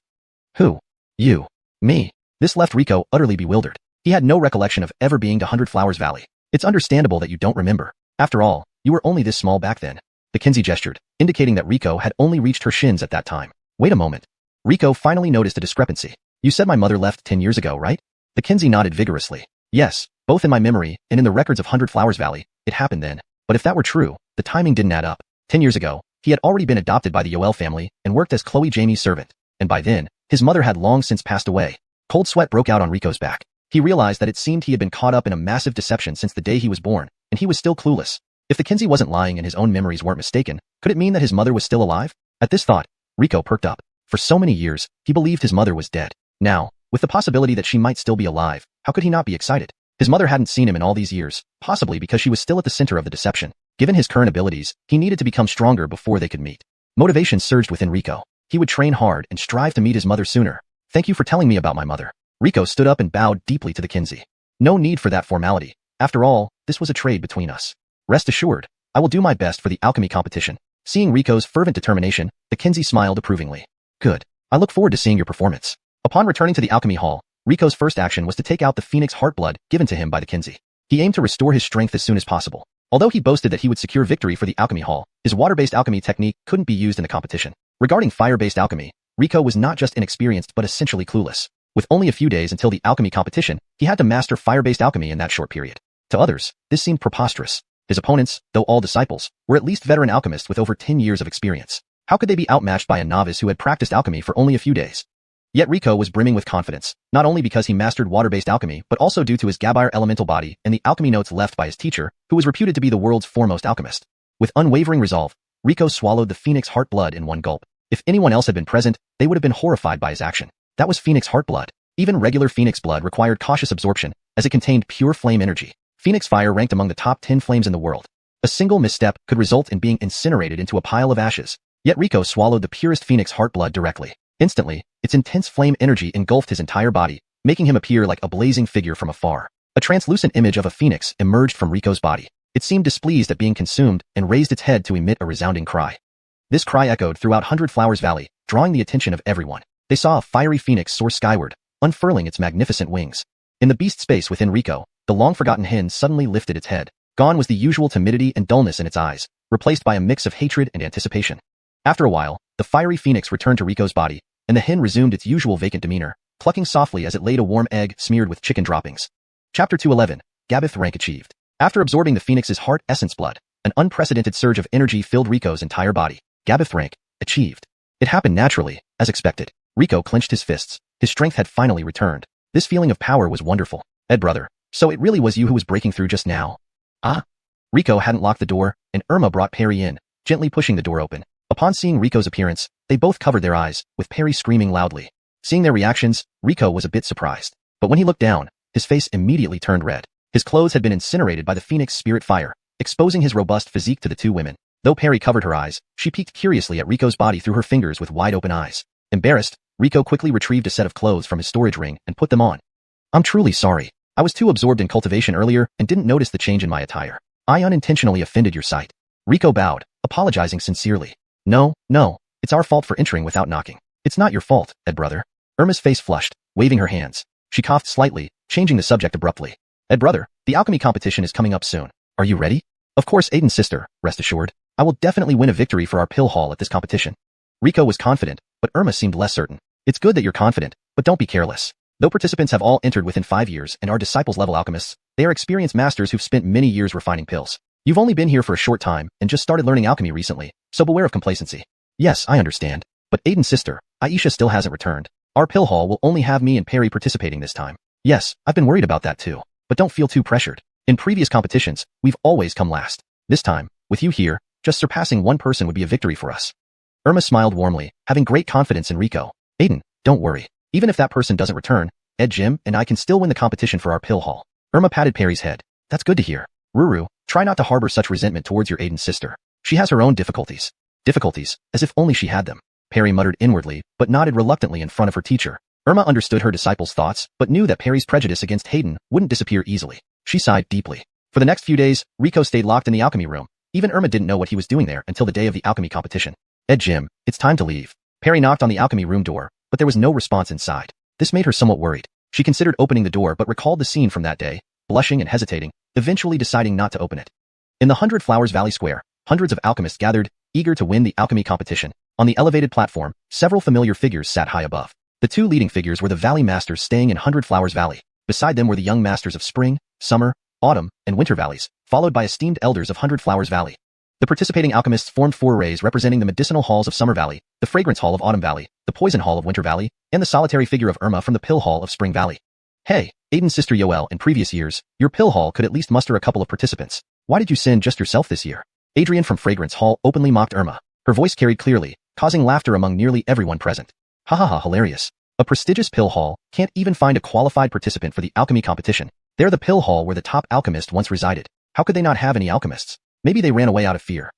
Who? You. Me. This left Rico utterly bewildered. He had no recollection of ever being to 100 Flowers Valley. It's understandable that you don't remember. After all, you were only this small back then. The Xianxia gestured, indicating that Rico had only reached her shins at that time. Wait a moment. Rico finally noticed a discrepancy. You said my mother left 10 years ago, right? The Xianxia nodded vigorously. Yes, both in my memory and in the records of 100 Flowers Valley, it happened then. But if that were true, the timing didn't add up. 10 years ago, he had already been adopted by the Yoel family and worked as Chloe Jamie's servant. And by then, his mother had long since passed away. Cold sweat broke out on Rico's back. He realized that it seemed he had been caught up in a massive deception since the day he was born, and he was still clueless. If the Xianxia wasn't lying and his own memories weren't mistaken, could it mean that his mother was still alive? At this thought, Rico perked up. For so many years, he believed his mother was dead. Now, with the possibility that she might still be alive, how could he not be excited? His mother hadn't seen him in all these years, possibly because she was still at the center of the deception. Given his current abilities, he needed to become stronger before they could meet. Motivation surged within Rico. He would train hard and strive to meet his mother sooner. Thank you for telling me about my mother. Rico stood up and bowed deeply to the Xianxia. No need for that formality. After all, this was a trade between us. Rest assured, I will do my best for the alchemy competition. Seeing Rico's fervent determination, the Xianxia smiled approvingly. Good. I look forward to seeing your performance. Upon returning to the alchemy hall, Rico's first action was to take out the Phoenix Heartblood given to him by the Xianxia. He aimed to restore his strength as soon as possible. Although he boasted that he would secure victory for the alchemy hall, his water-based alchemy technique couldn't be used in the competition. Regarding fire-based alchemy, Rico was not just inexperienced but essentially clueless. With only a few days until the alchemy competition, he had to master fire-based alchemy in that short period. To others, this seemed preposterous. His opponents, though all disciples, were at least veteran alchemists with over 10 years of experience. How could they be outmatched by a novice who had practiced alchemy for only a few days? Yet Rico was brimming with confidence, not only because he mastered water-based alchemy, but also due to his Gabire elemental body and the alchemy notes left by his teacher, who was reputed to be the world's foremost alchemist. With unwavering resolve, Rico swallowed the Phoenix Heart blood in one gulp. If anyone else had been present, they would have been horrified by his action. That was Phoenix Heart blood. Even regular Phoenix blood required cautious absorption, as it contained pure flame energy. Phoenix fire ranked among the top 10 flames in the world. A single misstep could result in being incinerated into a pile of ashes. Yet Rico swallowed the purest Phoenix Heart blood directly. Instantly, its intense flame energy engulfed his entire body, making him appear like a blazing figure from afar. A translucent image of a phoenix emerged from Rico's body. It seemed displeased at being consumed and raised its head to emit a resounding cry. This cry echoed throughout Hundred Flowers Valley, drawing the attention of everyone. They saw a fiery phoenix soar skyward, unfurling its magnificent wings. In the beast space within Rico, the long-forgotten hen suddenly lifted its head. Gone was the usual timidity and dullness in its eyes, replaced by a mix of hatred and anticipation. After a while, the fiery phoenix returned to Rico's body, and the hen resumed its usual vacant demeanor, clucking softly as it laid a warm egg smeared with chicken droppings. Chapter 211, Gabith rank achieved. After absorbing the phoenix's heart essence blood, an unprecedented surge of energy filled Rico's entire body. Gabith rank achieved. It happened naturally, as expected. Rico clenched his fists. His strength had finally returned. This feeling of power was wonderful. Ed brother, so it really was you who was breaking through just now? Ah? Rico hadn't locked the door, and Irma brought Perry in, gently pushing the door open. Upon seeing Rico's appearance, they both covered their eyes, with Perry screaming loudly. Seeing their reactions, Rico was a bit surprised. But when he looked down, his face immediately turned red. His clothes had been incinerated by the Phoenix Spirit fire, exposing his robust physique to the two women. Though Perry covered her eyes, she peeked curiously at Rico's body through her fingers with wide-open eyes. Embarrassed, Rico quickly retrieved a set of clothes from his storage ring and put them on. I'm truly sorry. I was too absorbed in cultivation earlier and didn't notice the change in my attire. I unintentionally offended your sight. Rico bowed, apologizing sincerely. No, it's our fault for entering without knocking. It's not your fault, Ed brother. Irma's face flushed, waving her hands. She coughed slightly, changing the subject abruptly. Ed brother, the alchemy competition is coming up soon. Are you ready? Of course, Aiden's sister, rest assured. I will definitely win a victory for our pill hall at this competition. Rico was confident, but Irma seemed less certain. It's good that you're confident, but don't be careless. Though participants have all entered within 5 years and are disciples-level alchemists, they are experienced masters who've spent many years refining pills. You've only been here for a short time and just started learning alchemy recently, so beware of complacency. Yes, I understand. But Aiden's sister, Aisha, still hasn't returned. Our pill hall will only have me and Perry participating this time. Yes, I've been worried about that too. But don't feel too pressured. In previous competitions, we've always come last. This time, with you here, just surpassing one person would be a victory for us. Irma smiled warmly, having great confidence in Rico. Aiden, don't worry. Even if that person doesn't return, Ed, Jim, and I can still win the competition for our pill hall. Irma patted Perry's head. That's good to hear. Ruru, try not to harbor such resentment towards your Aiden's sister. She has her own difficulties. Difficulties, as if only she had them. Perry muttered inwardly, but nodded reluctantly in front of her teacher. Irma understood her disciple's thoughts, but knew that Perry's prejudice against Hayden wouldn't disappear easily. She sighed deeply. For the next few days, Rico stayed locked in the alchemy room. Even Irma didn't know what he was doing there until the day of the alchemy competition. Ed, Jim, it's time to leave. Perry knocked on the alchemy room door, but there was no response inside. This made her somewhat worried. She considered opening the door but recalled the scene from that day, blushing and hesitating, eventually deciding not to open it. In the Hundred Flowers Valley Square, hundreds of alchemists gathered, eager to win the alchemy competition. On the elevated platform, several familiar figures sat high above. The two leading figures were the Valley Masters staying in Hundred Flowers Valley. Beside them were the young masters of Spring, Summer, Autumn, and Winter Valleys, followed by esteemed elders of Hundred Flowers Valley. The participating alchemists formed 4 arrays representing the medicinal halls of Summer Valley, the fragrance hall of Autumn Valley, the poison hall of Winter Valley, and the solitary figure of Irma from the pill hall of Spring Valley. Hey, Aiden's sister Yoel, in previous years, your pill hall could at least muster a couple of participants. Why did you send just yourself this year? Adrian from Fragrance Hall openly mocked Irma. Her voice carried clearly, causing laughter among nearly everyone present. Ha ha ha, hilarious. A prestigious pill hall can't even find a qualified participant for the alchemy competition. They're the pill hall where the top alchemist once resided. How could they not have any alchemists? Maybe they ran away out of fear.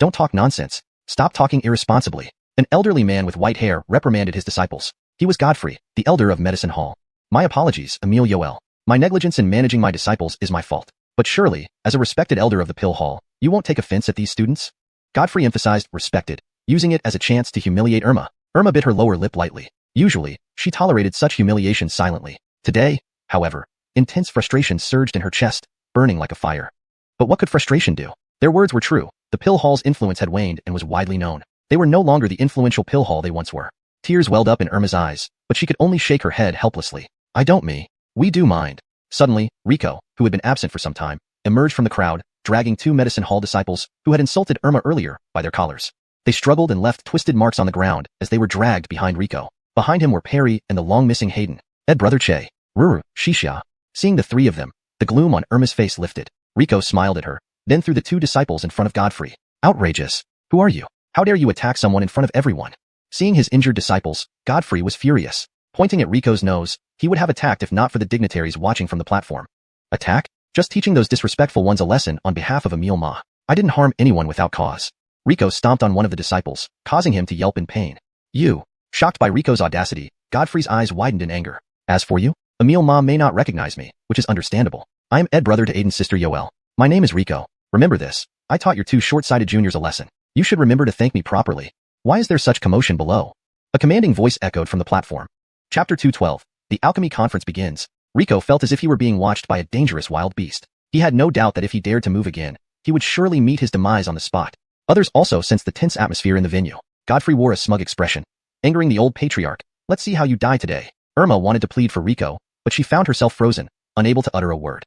Don't talk nonsense. Stop talking irresponsibly. An elderly man with white hair reprimanded his disciples. He was Godfrey, the elder of Medicine Hall. My apologies, Emile Yoel. My negligence in managing my disciples is my fault. But surely, as a respected elder of the pill hall, you won't take offense at these students? Godfrey emphasized respected, using it as a chance to humiliate Irma. Irma bit her lower lip lightly. Usually, she tolerated such humiliation silently. Today, however, intense frustration surged in her chest, burning like a fire. But what could frustration do? Their words were true. The pill hall's influence had waned and was widely known. They were no longer the influential pill hall they once were. Tears welled up in Irma's eyes, but she could only shake her head helplessly. I don't me. We do mind. Suddenly, Rico, who had been absent for some time, emerged from the crowd, dragging two medicine hall disciples who had insulted Irma earlier by their collars. They struggled and left twisted marks on the ground as they were dragged behind Rico. Behind him were Perry and the long-missing Hayden. Ed brother Che, Ruru, Xianxia. Seeing the three of them, the gloom on Irma's face lifted. Rico smiled at her, then threw the two disciples in front of Godfrey. Outrageous. Who are you? How dare you attack someone in front of everyone? Seeing his injured disciples, Godfrey was furious. Pointing at Rico's nose, he would have attacked if not for the dignitaries watching from the platform. Attack? Just teaching those disrespectful ones a lesson on behalf of Emil Ma. I didn't harm anyone without cause. Rico stomped on one of the disciples, causing him to yelp in pain. You. Shocked by Rico's audacity, Godfrey's eyes widened in anger. As for you, Emil Ma may not recognize me, which is understandable. I am Ed brother to Aiden's sister Yoel. My name is Rico. Remember this. I taught your two short-sighted juniors a lesson. You should remember to thank me properly. Why is there such commotion below? A commanding voice echoed from the platform. Chapter 212. The Alchemy Conference begins. Rico felt as if he were being watched by a dangerous wild beast. He had no doubt that if he dared to move again, he would surely meet his demise on the spot. Others also sensed the tense atmosphere in the venue. Godfrey wore a smug expression, angering the old patriarch. Let's see how you die today. Irma wanted to plead for Rico, but she found herself frozen, unable to utter a word.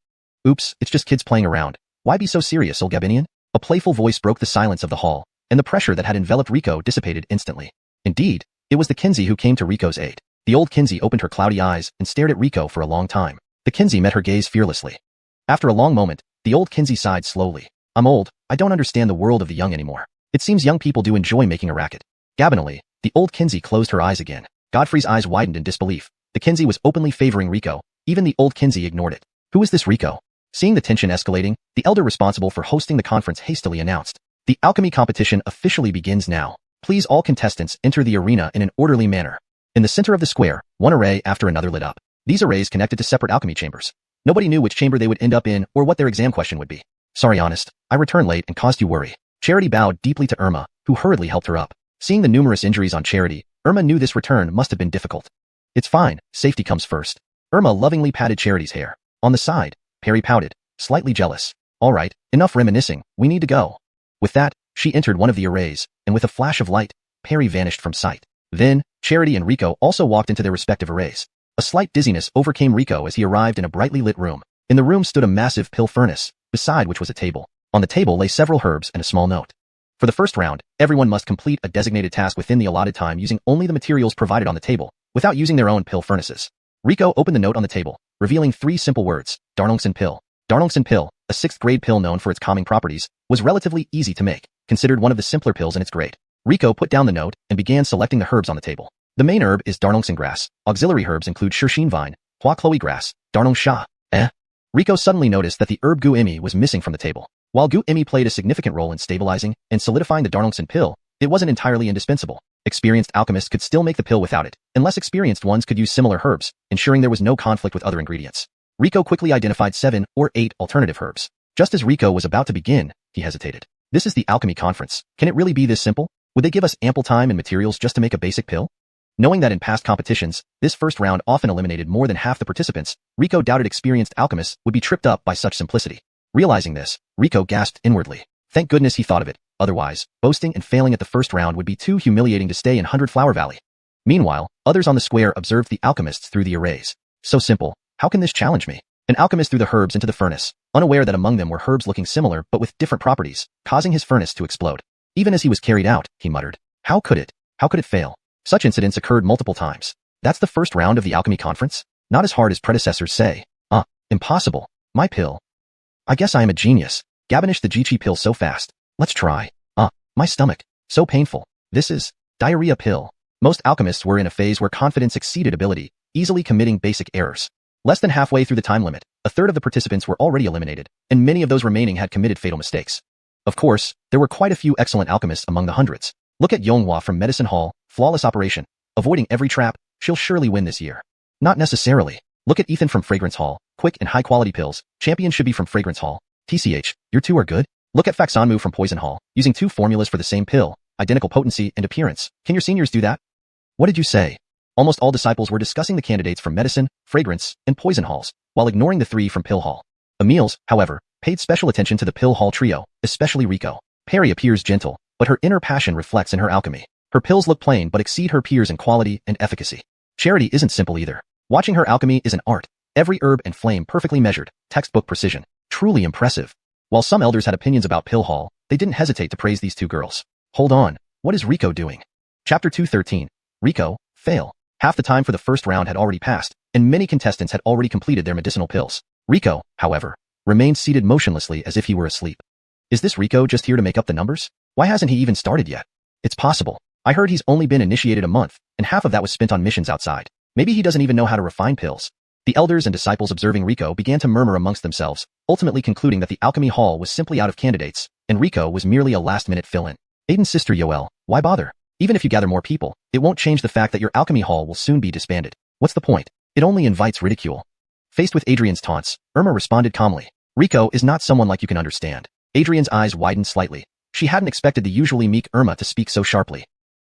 Oops, it's just kids playing around. Why be so serious, old Gabinian? A playful voice broke the silence of the hall, and the pressure that had enveloped Rico dissipated instantly. Indeed, it was the Kinsey who came to Rico's aid. The old Kinsey opened her cloudy eyes and stared at Rico for a long time. The Kinsey met her gaze fearlessly. After a long moment, the old Kinsey sighed slowly. I'm old, I don't understand the world of the young anymore. It seems young people do enjoy making a racket. Gabinally, the old Kinsey closed her eyes again. Godfrey's eyes widened in disbelief. The Kinsey was openly favoring Rico. Even the old Kinsey ignored it. Who is this Rico? Seeing the tension escalating, the elder responsible for hosting the conference hastily announced. The alchemy competition officially begins now. Please all contestants enter the arena in an orderly manner. In the center of the square, one array after another lit up. These arrays connected to separate alchemy chambers. Nobody knew which chamber they would end up in or what their exam question would be. Sorry, honest, I returned late and caused you worry. Charity bowed deeply to Irma, who hurriedly helped her up. Seeing the numerous injuries on Charity, Irma knew this return must have been difficult. It's fine, safety comes first. Irma lovingly patted Charity's hair. On the side, Perry pouted, slightly jealous. All right, enough reminiscing, we need to go. With that, she entered one of the arrays, and with a flash of light, Perry vanished from sight. Then, Charity and Rico also walked into their respective arrays. A slight dizziness overcame Rico as he arrived in a brightly lit room. In the room stood a massive pill furnace, beside which was a table. On the table lay several herbs and a small note. For the first round, everyone must complete a designated task within the allotted time using only the materials provided on the table, without using their own pill furnaces. Rico opened the note on the table, revealing three simple words, Darnongson pill. Darnongson pill, a 6th grade pill known for its calming properties, was relatively easy to make, considered one of the simpler pills in its grade. Rico put down the note and began selecting the herbs on the table. The main herb is Darnongson grass. Auxiliary herbs include Shirshine vine, Hua Chloe grass, Darnong sha. Rico suddenly noticed that the herb Gu Imi was missing from the table. While Gu Imi played a significant role in stabilizing and solidifying the Darnongson pill, it wasn't entirely indispensable. Experienced alchemists could still make the pill without it, and less experienced ones could use similar herbs, ensuring there was no conflict with other ingredients. Rico quickly identified 7 or 8 alternative herbs. Just as Rico was about to begin, he hesitated. This is the alchemy conference. Can it really be this simple? Would they give us ample time and materials just to make a basic pill? Knowing that in past competitions, this first round often eliminated more than half the participants, Rico doubted experienced alchemists would be tripped up by such simplicity. Realizing this, Rico gasped inwardly. Thank goodness he thought of it. Otherwise, boasting and failing at the first round would be too humiliating to stay in 100 Flower Valley. Meanwhile, others on the square observed the alchemists through the arrays. So simple. How can this challenge me? An alchemist threw the herbs into the furnace, unaware that among them were herbs looking similar but with different properties, causing his furnace to explode. Even as he was carried out, he muttered, How could it fail? Such incidents occurred multiple times. That's the first round of the alchemy conference? Not as hard as predecessors say. Impossible. My pill. I guess I am a genius. Gabinished the Jichi pill so fast. Let's try. My stomach. So painful. This is diarrhea pill. Most alchemists were in a phase where confidence exceeded ability, easily committing basic errors. Less than halfway through the time limit, a third of the participants were already eliminated, and many of those remaining had committed fatal mistakes. Of course, there were quite a few excellent alchemists among the hundreds. Look at Yonghua from Medicine Hall, flawless operation, avoiding every trap, she'll surely win this year. Not necessarily. Look at Ethan from Fragrance Hall, quick and high-quality pills, champion should be from Fragrance Hall. TCH, your two are good? Look at Faxanmu from Poison Hall, using 2 formulas for the same pill, identical potency and appearance. Can your seniors do that? What did you say? Almost all disciples were discussing the candidates from Medicine, Fragrance, and Poison Halls, while ignoring the 3 from Pill Hall. Emil's, however, paid special attention to the Pill Hall trio, especially Rico. Perry appears gentle, but her inner passion reflects in her alchemy. Her pills look plain but exceed her peers in quality and efficacy. Charity isn't simple either. Watching her alchemy is an art. Every herb and flame perfectly measured, textbook precision. Truly impressive. While some elders had opinions about pill haul, they didn't hesitate to praise these two girls. Hold on, what is Riko doing? Chapter 213. Riko, fail. Half the time for the first round had already passed, and many contestants had already completed their medicinal pills. Riko, however, remained seated motionlessly as if he were asleep. Is this Riko just here to make up the numbers? Why hasn't he even started yet? It's possible. I heard he's only been initiated a month, and half of that was spent on missions outside. Maybe he doesn't even know how to refine pills. The elders and disciples observing Riko began to murmur amongst themselves, ultimately concluding that the alchemy hall was simply out of candidates, and Riko was merely a last-minute fill-in. Aiden's sister Yoel, why bother? Even if you gather more people, it won't change the fact that your alchemy hall will soon be disbanded. What's the point? It only invites ridicule. Faced with Adrian's taunts, Irma responded calmly. Riko is not someone like you can understand. Adrian's eyes widened slightly. She hadn't expected the usually meek Irma to speak so sharply.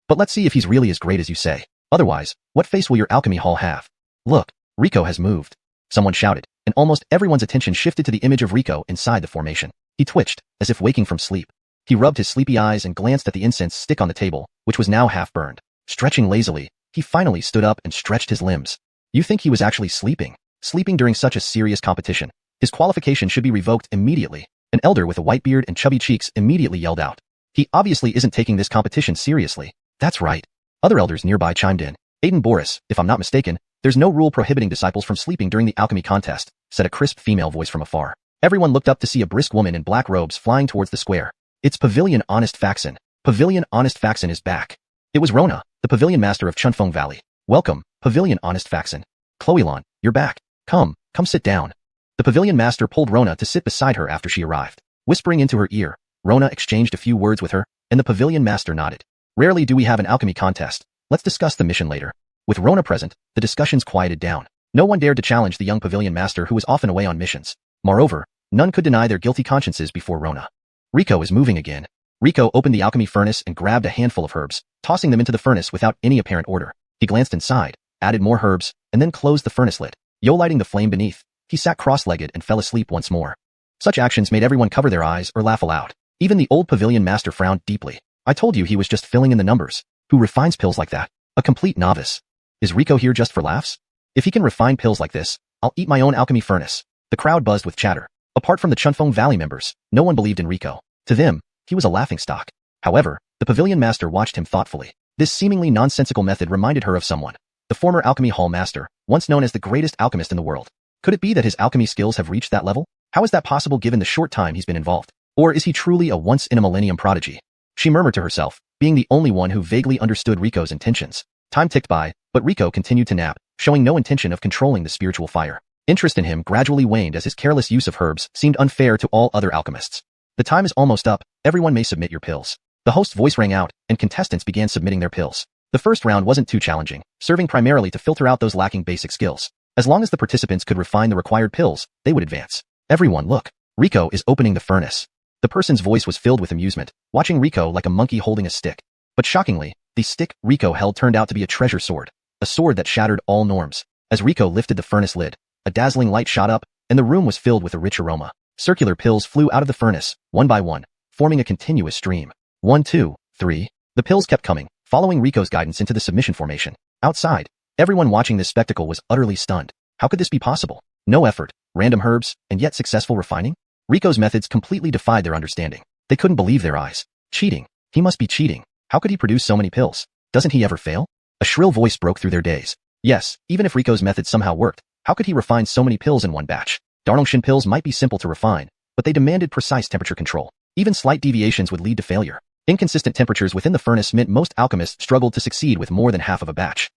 But let's see if he's really as great as you say. Otherwise, what face will your alchemy hall have? Look, Riko has moved. Someone shouted, and almost everyone's attention shifted to the image of Riko inside the formation. He twitched, as if waking from sleep. He rubbed his sleepy eyes and glanced at the incense stick on the table, which was now half burned. Stretching lazily, he finally stood up and stretched his limbs. You think he was actually sleeping? Sleeping during such a serious competition? His qualification should be revoked immediately. An elder with a white beard and chubby cheeks immediately yelled out. He obviously isn't taking this competition seriously. That's right. Other elders nearby chimed in. Aiden Boris, if I'm not mistaken, there's no rule prohibiting disciples from sleeping during the alchemy contest, said a crisp female voice from afar. Everyone looked up to see a brisk woman in black robes flying towards the square. It's Pavilion Honest Faxon. Pavilion Honest Faxon is back. It was Rona, the Pavilion Master of Chunfeng Valley. Welcome, Pavilion Honest Faxon. Chloelon, you're back. Come sit down. The Pavilion Master pulled Rona to sit beside her after she arrived. Whispering into her ear, Rona exchanged a few words with her, and the Pavilion Master nodded. Rarely do we have an alchemy contest. Let's discuss the mission later. With Rona present, the discussions quieted down. No one dared to challenge the young Pavilion Master who was often away on missions. Moreover, none could deny their guilty consciences before Rona. Riko is moving again. Riko opened the alchemy furnace and grabbed a handful of herbs, tossing them into the furnace without any apparent order. He glanced inside, added more herbs, and then closed the furnace lid. Lighting the flame beneath, he sat cross-legged and fell asleep once more. Such actions made everyone cover their eyes or laugh aloud. Even the old Pavilion Master frowned deeply. I told you he was just filling in the numbers. Who refines pills like that? A complete novice. Is Riko here just for laughs? If he can refine pills like this, I'll eat my own alchemy furnace. The crowd buzzed with chatter. Apart from the Chunfeng Valley members, no one believed in Riko. To them, he was a laughingstock. However, the Pavilion Master watched him thoughtfully. This seemingly nonsensical method reminded her of someone. The former alchemy hall master, once known as the greatest alchemist in the world. Could it be that his alchemy skills have reached that level? How is that possible given the short time he's been involved? Or is he truly a once-in-a-millennium prodigy? She murmured to herself, being the only one who vaguely understood Riko's intentions. Time ticked by, but Riko continued to nap, showing no intention of controlling the spiritual fire. Interest in him gradually waned as his careless use of herbs seemed unfair to all other alchemists. The time is almost up, everyone may submit your pills. The host's voice rang out, and contestants began submitting their pills. The first round wasn't too challenging, serving primarily to filter out those lacking basic skills. As long as the participants could refine the required pills, they would advance. Everyone look. Riko is opening the furnace. The person's voice was filled with amusement, watching Riko like a monkey holding a stick. But shockingly, the stick Riko held turned out to be a treasure sword. A sword that shattered all norms. As Riko lifted the furnace lid, a dazzling light shot up, and the room was filled with a rich aroma. Circular pills flew out of the furnace, one by one, forming a continuous stream. 1, 2, 3. The pills kept coming, following Riko's guidance into the submission formation. Outside, everyone watching this spectacle was utterly stunned. How could this be possible? No effort, random herbs, and yet successful refining? Riko's methods completely defied their understanding. They couldn't believe their eyes. Cheating. He must be cheating. How could he produce so many pills? Doesn't he ever fail? A shrill voice broke through their daze. Yes, even if Riko's method somehow worked, how could he refine so many pills in one batch? Darnongshin pills might be simple to refine, but they demanded precise temperature control. Even slight deviations would lead to failure. Inconsistent temperatures within the furnace meant most alchemists struggled to succeed with more than half of a batch.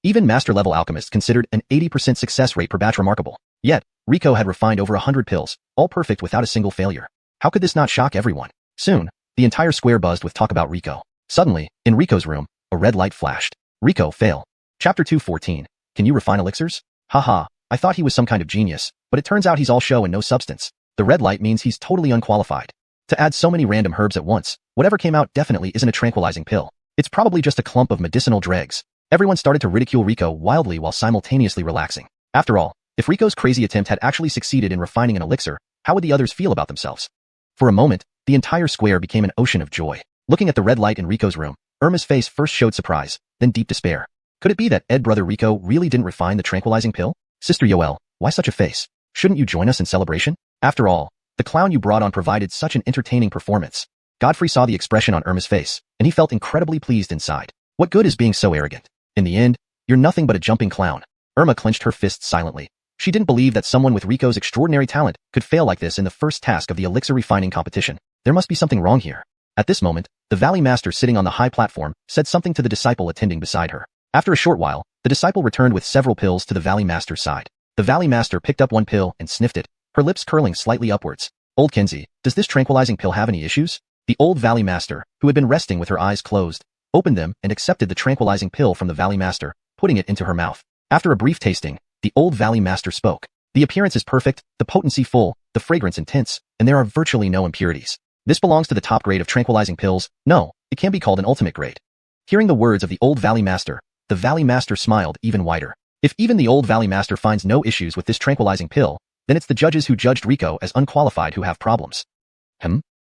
Even master-level alchemists considered an 80% success rate per batch remarkable. Yet, Riko had refined over 100 pills, all perfect without a single failure. How could this not shock everyone? Soon, the entire square buzzed with talk about Riko. Suddenly, in Riko's room, a red light flashed. Riko, fail. Chapter 214. Can you refine elixirs? Haha, I thought he was some kind of genius, but it turns out he's all show and no substance. The red light means he's totally unqualified. To add so many random herbs at once, whatever came out definitely isn't a tranquilizing pill. It's probably just a clump of medicinal dregs. Everyone started to ridicule Riko wildly while simultaneously relaxing. After all, if Riko's crazy attempt had actually succeeded in refining an elixir, how would the others feel about themselves? For a moment, the entire square became an ocean of joy. Looking at the red light in Riko's room, Irma's face first showed surprise, then deep despair. Could it be that Ed brother Riko really didn't refine the tranquilizing pill? Sister Yoel, Why such a face? Shouldn't you join us in celebration? After all, the clown you brought on provided such an entertaining performance. Godfrey saw the expression on Irma's face, and he felt incredibly pleased inside. What good is being so arrogant? In the end, you're nothing but a jumping clown. Irma clenched her fists silently. She didn't believe that someone with Rico's extraordinary talent could fail like this in the first task of the elixir refining competition. There must be something wrong here. At this moment, the Valley Master sitting on the high platform said something to the disciple attending beside her. After a short while, the disciple returned with several pills to the Valley Master's side. The Valley Master picked up one pill and sniffed it, her lips curling slightly upwards. Old Kenzie, does this tranquilizing pill have any issues? The old Valley Master, who had been resting with her eyes closed, opened them and accepted the tranquilizing pill from the Valley Master, putting it into her mouth. After a brief tasting, the old Valley Master spoke. The appearance is perfect, the potency full, the fragrance intense, and there are virtually no impurities. This belongs to the top grade of tranquilizing pills. No, it can be called an ultimate grade. Hearing the words of the old Valley Master, the Valley Master smiled even wider. If even the old Valley Master finds no issues with this tranquilizing pill, then it's the judges who judged Rico as unqualified who have problems.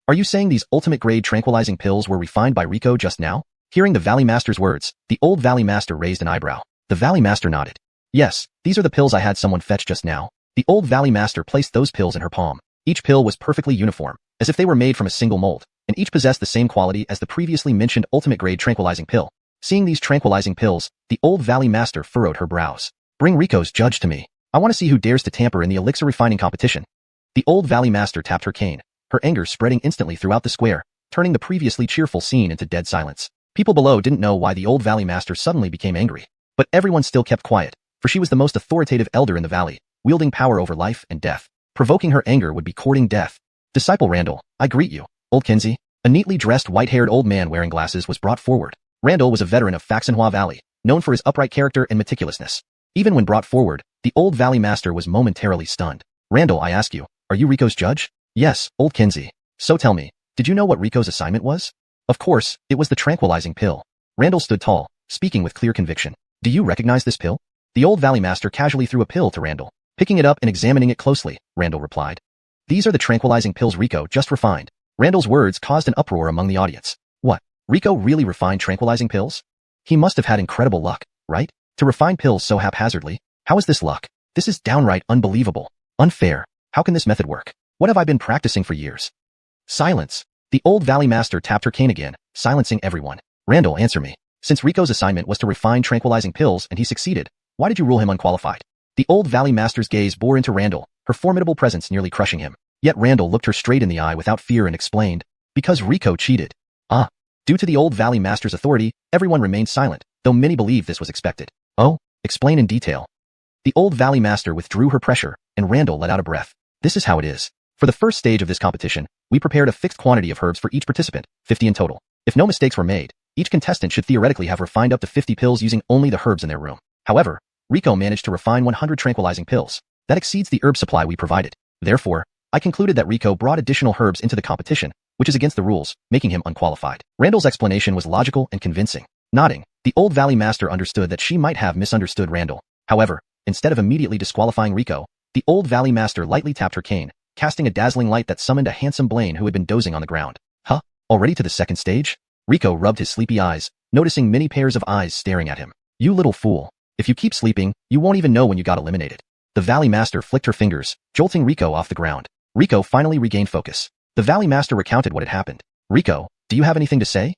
Are you saying these ultimate grade tranquilizing pills were refined by Rico just now? Hearing the Valley Master's words, the old Valley Master raised an eyebrow. The Valley Master nodded. Yes, these are the pills I had someone fetch just now. The old Valley Master placed those pills in her palm. Each pill was perfectly uniform, as if they were made from a single mold, and each possessed the same quality as the previously mentioned ultimate grade tranquilizing pill. Seeing these tranquilizing pills, the old Valley Master furrowed her brows. Bring Rico's judge to me. I want to see who dares to tamper in the elixir refining competition. The old Valley Master tapped her cane, her anger spreading instantly throughout the square, turning the previously cheerful scene into dead silence. People below didn't know why the old Valley Master suddenly became angry, but everyone still kept quiet, for she was the most authoritative elder in the valley, wielding power over life and death. Provoking her anger would be courting death. Disciple Randall, I greet you. Old Kenzie, a neatly dressed white-haired old man wearing glasses was brought forward. Randall was a veteran of Xuanhuan Valley, known for his upright character and meticulousness. Even when brought forward, the old Valley Master was momentarily stunned. Randall, I ask you, are you Rico's judge? Yes, Old Kenzie. So tell me, did you know what Rico's assignment was? Of course, it was the tranquilizing pill. Randall stood tall, speaking with clear conviction. Do you recognize this pill? The old Valley Master casually threw a pill to Randall. Picking it up and examining it closely, Randall replied. These are the tranquilizing pills Rico just refined. Randall's words caused an uproar among the audience. What? Rico really refined tranquilizing pills? He must have had incredible luck, right? To refine pills so haphazardly? How is this luck? This is downright unbelievable. Unfair. How can this method work? What have I been practicing for years? Silence. The old Valley Master tapped her cane again, silencing everyone. Randall, answer me. Since Rico's assignment was to refine tranquilizing pills and he succeeded, why did you rule him unqualified? The old Valley Master's gaze bore into Randall, her formidable presence nearly crushing him. Yet Randall looked her straight in the eye without fear and explained, because Rico cheated. Due to the old Valley Master's authority, everyone remained silent, though many believed this was expected. Oh, explain in detail. The old Valley Master withdrew her pressure, and Randall let out a breath. This is how it is. For the first stage of this competition, we prepared a fixed quantity of herbs for each participant, 50 in total. If no mistakes were made, each contestant should theoretically have refined up to 50 pills using only the herbs in their room. However, Rico managed to refine 100 tranquilizing pills. That exceeds the herb supply we provided. Therefore, I concluded that Rico brought additional herbs into the competition, which is against the rules, making him unqualified. Randall's explanation was logical and convincing. Nodding, the old Valley Master understood that she might have misunderstood Randall. However, instead of immediately disqualifying Rico, the old Valley Master lightly tapped her cane, casting a dazzling light that summoned a handsome Blaine who had been dozing on the ground. Already to the second stage? Rico rubbed his sleepy eyes, noticing many pairs of eyes staring at him. You little fool. If you keep sleeping, you won't even know when you got eliminated. The Valley Master flicked her fingers, jolting Rico off the ground. Rico finally regained focus. The Valley Master recounted what had happened. Rico, do you have anything to say?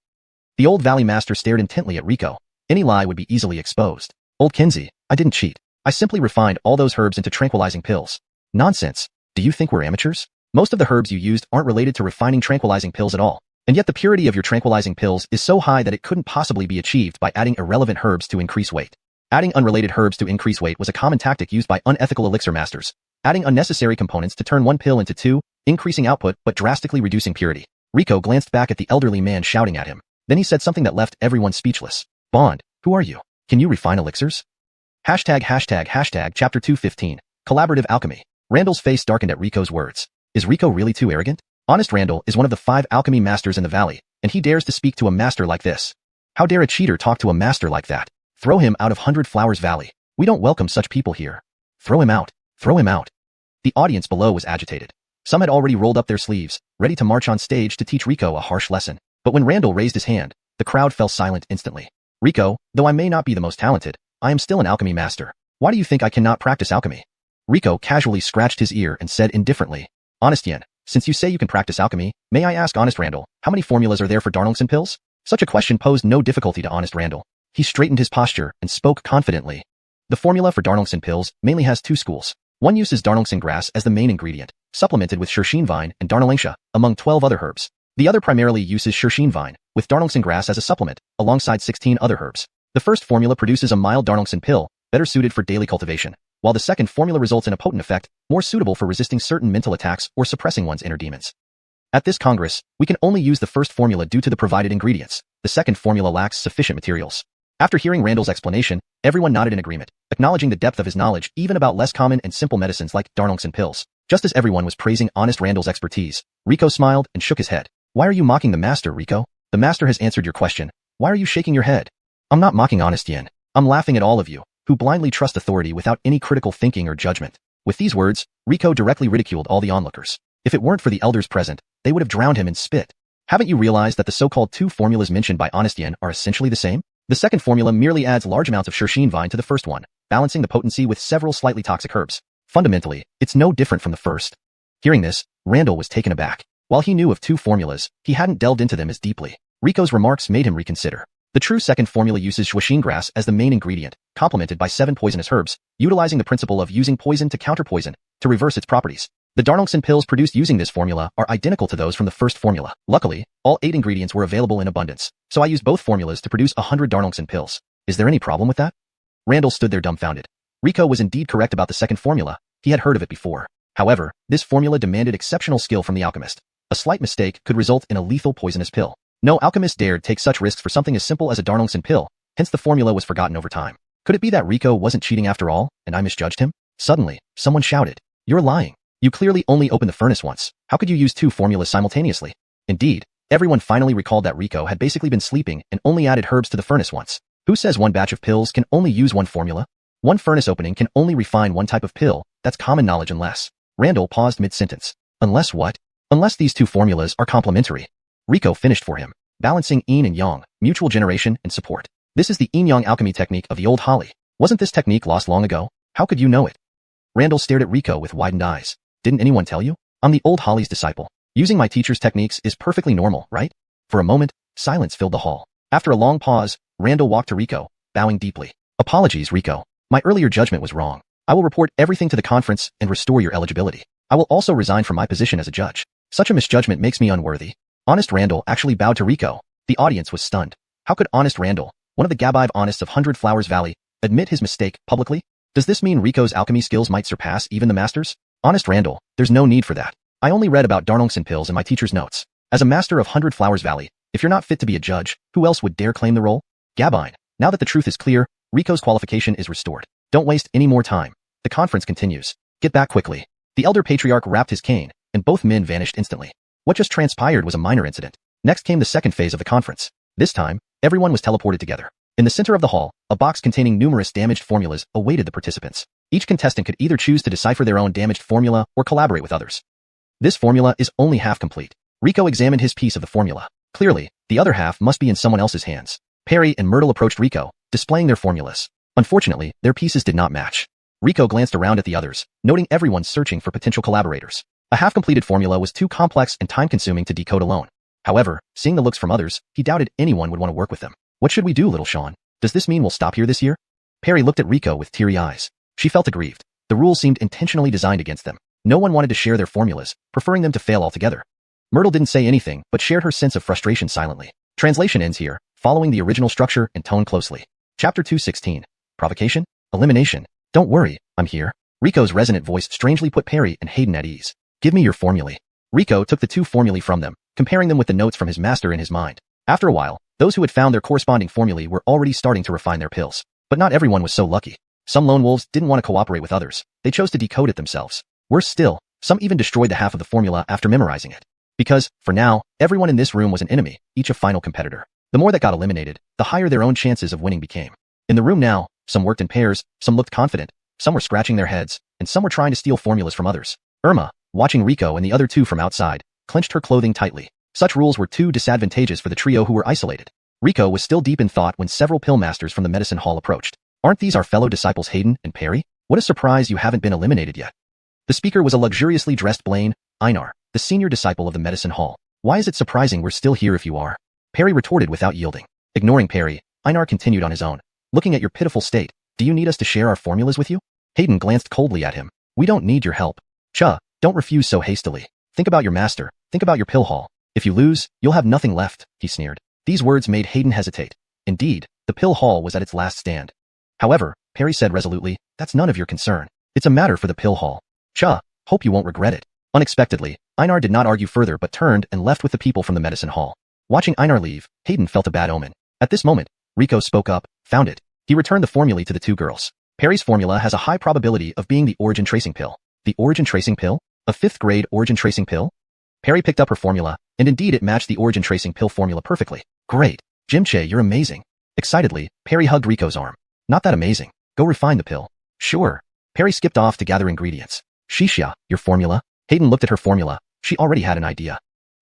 The old Valley Master stared intently at Rico. Any lie would be easily exposed. Old Kenzie, I didn't cheat. I simply refined all those herbs into tranquilizing pills. Nonsense. Do you think we're amateurs? Most of the herbs you used aren't related to refining tranquilizing pills at all. And yet the purity of your tranquilizing pills is so high that it couldn't possibly be achieved by adding irrelevant herbs to increase weight. Adding unrelated herbs to increase weight was a common tactic used by unethical elixir masters. Adding unnecessary components to turn one pill into two, increasing output but drastically reducing purity. Rico glanced back at the elderly man shouting at him. Then he said something that left everyone speechless. Bond, who are you? Can you refine elixirs? Chapter 215. Collaborative Alchemy. Randall's face darkened at Rico's words. Is Rico really too arrogant? Honest Randall is one of the 5 alchemy masters in the valley, and he dares to speak to a master like this. How dare a cheater talk to a master like that? Throw him out of 100 Flowers Valley. We don't welcome such people here. Throw him out. Throw him out. The audience below was agitated. Some had already rolled up their sleeves, ready to march on stage to teach Rico a harsh lesson. But when Randall raised his hand, the crowd fell silent instantly. Rico, though I may not be the most talented, I am still an alchemy master. Why do you think I cannot practice alchemy? Rico casually scratched his ear and said indifferently, Honest Yen, since you say you can practice alchemy, may I ask Honest Randall, how many formulas are there for Darnlingson pills? Such a question posed no difficulty to Honest Randall. He straightened his posture and spoke confidently. The formula for Darnlingson pills mainly has two schools. One uses Darnlingson grass as the main ingredient, supplemented with xuanhuan and Xianxia, among 12 other herbs. The other primarily uses xuanhuan, with Darnlingson grass as a supplement, alongside 16 other herbs. The first formula produces a mild Darnlingson pill, better suited for daily cultivation, while the second formula results in a potent effect, more suitable for resisting certain mental attacks or suppressing one's inner demons. At this Congress, we can only use the first formula due to the provided ingredients. The second formula lacks sufficient materials. After hearing Randall's explanation, everyone nodded in agreement, acknowledging the depth of his knowledge even about less common and simple medicines like Darnlingson pills. Just as everyone was praising Honest Randall's expertise, Rico smiled and shook his head. Why are you mocking the master, Rico? The master has answered your question. Why are you shaking your head? I'm not mocking Honest Yen. I'm laughing at all of you, who blindly trust authority without any critical thinking or judgment. With these words, Rico directly ridiculed all the onlookers. If it weren't for the elders present, they would have drowned him in spit. Haven't you realized that the so-called two formulas mentioned by Honest Yen are essentially the same? The second formula merely adds large amounts of xuanhuan to the first one, balancing the potency with several slightly toxic herbs. Fundamentally, it's no different from the first. Hearing this, Randall was taken aback. While he knew of two formulas, he hadn't delved into them as deeply. Rico's remarks made him reconsider. The true second formula uses xuanhuan grass as the main ingredient, complemented by 7 poisonous herbs, utilizing the principle of using poison to counter poison, to reverse its properties. The Darnlingson pills produced using this formula are identical to those from the first formula. Luckily, all 8 ingredients were available in abundance, so I used both formulas to produce 100 Darnlingson pills. Is there any problem with that? Randall stood there dumbfounded. Rico was indeed correct about the second formula. He had heard of it before. However, this formula demanded exceptional skill from the alchemist. A slight mistake could result in a lethal poisonous pill. No alchemist dared take such risks for something as simple as a Darnlingson pill, hence the formula was forgotten over time. Could it be that Rico wasn't cheating after all, and I misjudged him? Suddenly, someone shouted, You're lying. You clearly only opened the furnace once. How could you use 2 formulas simultaneously? Indeed, everyone finally recalled that Rico had basically been sleeping and only added herbs to the furnace once. Who says one batch of pills can only use one formula? One furnace opening can only refine one type of pill. That's common knowledge unless... Randall paused mid-sentence. Unless what? Unless these 2 formulas are complementary. Rico finished for him, balancing yin and yang, mutual generation and support. This is the yin-yang alchemy technique of the old Holly. Wasn't this technique lost long ago? How could you know it? Randall stared at Rico with widened eyes. Didn't anyone tell you? I'm the old Holly's disciple. Using my teacher's techniques is perfectly normal, right? For a moment, silence filled the hall. After a long pause, Randall walked to Rico, bowing deeply. Apologies, Rico. My earlier judgment was wrong. I will report everything to the conference and restore your eligibility. I will also resign from my position as a judge. Such a misjudgment makes me unworthy. Honest Randall actually bowed to Rico. The audience was stunned. How could Honest Randall, one of the Gabive Honests of 100 Flowers Valley, admit his mistake publicly? Does this mean Rico's alchemy skills might surpass even the master's? Honest Randall, there's no need for that. I only read about Darnlingson pills in my teacher's notes. As a master of 100 Flowers Valley, if you're not fit to be a judge, who else would dare claim the role? Gabine, now that the truth is clear, Rico's qualification is restored. Don't waste any more time. The conference continues. Get back quickly. The elder patriarch rapped his cane, and both men vanished instantly. What just transpired was a minor incident. Next came the second phase of the conference. This time, everyone was teleported together. In the center of the hall, a box containing numerous damaged formulas awaited the participants. Each contestant could either choose to decipher their own damaged formula or collaborate with others. This formula is only half complete. Rico examined his piece of the formula. Clearly, the other half must be in someone else's hands. Perry and Myrtle approached Rico, displaying their formulas. Unfortunately, their pieces did not match. Rico glanced around at the others, noting everyone searching for potential collaborators. A half-completed formula was too complex and time-consuming to decode alone. However, seeing the looks from others, he doubted anyone would want to work with them. What should we do, little Sean? Does this mean we'll stop here this year? Perry looked at Rico with teary eyes. She felt aggrieved. The rules seemed intentionally designed against them. No one wanted to share their formulas, preferring them to fail altogether. Myrtle didn't say anything, but shared her sense of frustration silently. Translation ends here, following the original structure and tone closely. Chapter 216. Provocation? Elimination. Don't worry, I'm here. Rico's resonant voice strangely put Perry and Hayden at ease. Give me your formulae. Rico took the 2 formulae from them, comparing them with the notes from his master in his mind. After a while, those who had found their corresponding formulae were already starting to refine their pills. But not everyone was so lucky. Some lone wolves didn't want to cooperate with others. They chose to decode it themselves. Worse still, some even destroyed the half of the formula after memorizing it. Because, for now, everyone in this room was an enemy, each a final competitor. The more that got eliminated, the higher their own chances of winning became. In the room now, some worked in pairs, some looked confident, some were scratching their heads, and some were trying to steal formulas from others. Irma, watching Rico and the other 2 from outside, clenched her clothing tightly. Such rules were too disadvantageous for the trio who were isolated. Rico was still deep in thought when several pill masters from the medicine hall approached. Aren't these our fellow disciples Hayden and Perry? What a surprise you haven't been eliminated yet. The speaker was a luxuriously dressed Blaine, Einar, the senior disciple of the medicine hall. Why is it surprising we're still here if you are? Perry retorted without yielding. Ignoring Perry, Einar continued on his own. Looking at your pitiful state, do you need us to share our formulas with you? Hayden glanced coldly at him. We don't need your help. Don't refuse so hastily. Think about your master, think about your pill hall. If you lose, you'll have nothing left, he sneered. These words made Hayden hesitate. Indeed, the pill hall was at its last stand. However, Perry said resolutely, that's none of your concern. It's a matter for the pill hall. Hope you won't regret it. Unexpectedly, Einar did not argue further but turned and left with the people from the medicine hall. Watching Einar leave, Hayden felt a bad omen. At this moment, Rico spoke up, found it. He returned the formulae to the two girls. Perry's formula has a high probability of being the origin tracing pill. The origin tracing pill? A 5th grade origin tracing pill? Perry picked up her formula, and indeed it matched the origin tracing pill formula perfectly. Great. Xianxia, you're amazing. Excitedly, Perry hugged Rico's arm. Not that amazing. Go refine the pill. Sure. Perry skipped off to gather ingredients. Xianxia, your formula? Hayden looked at her formula. She already had an idea.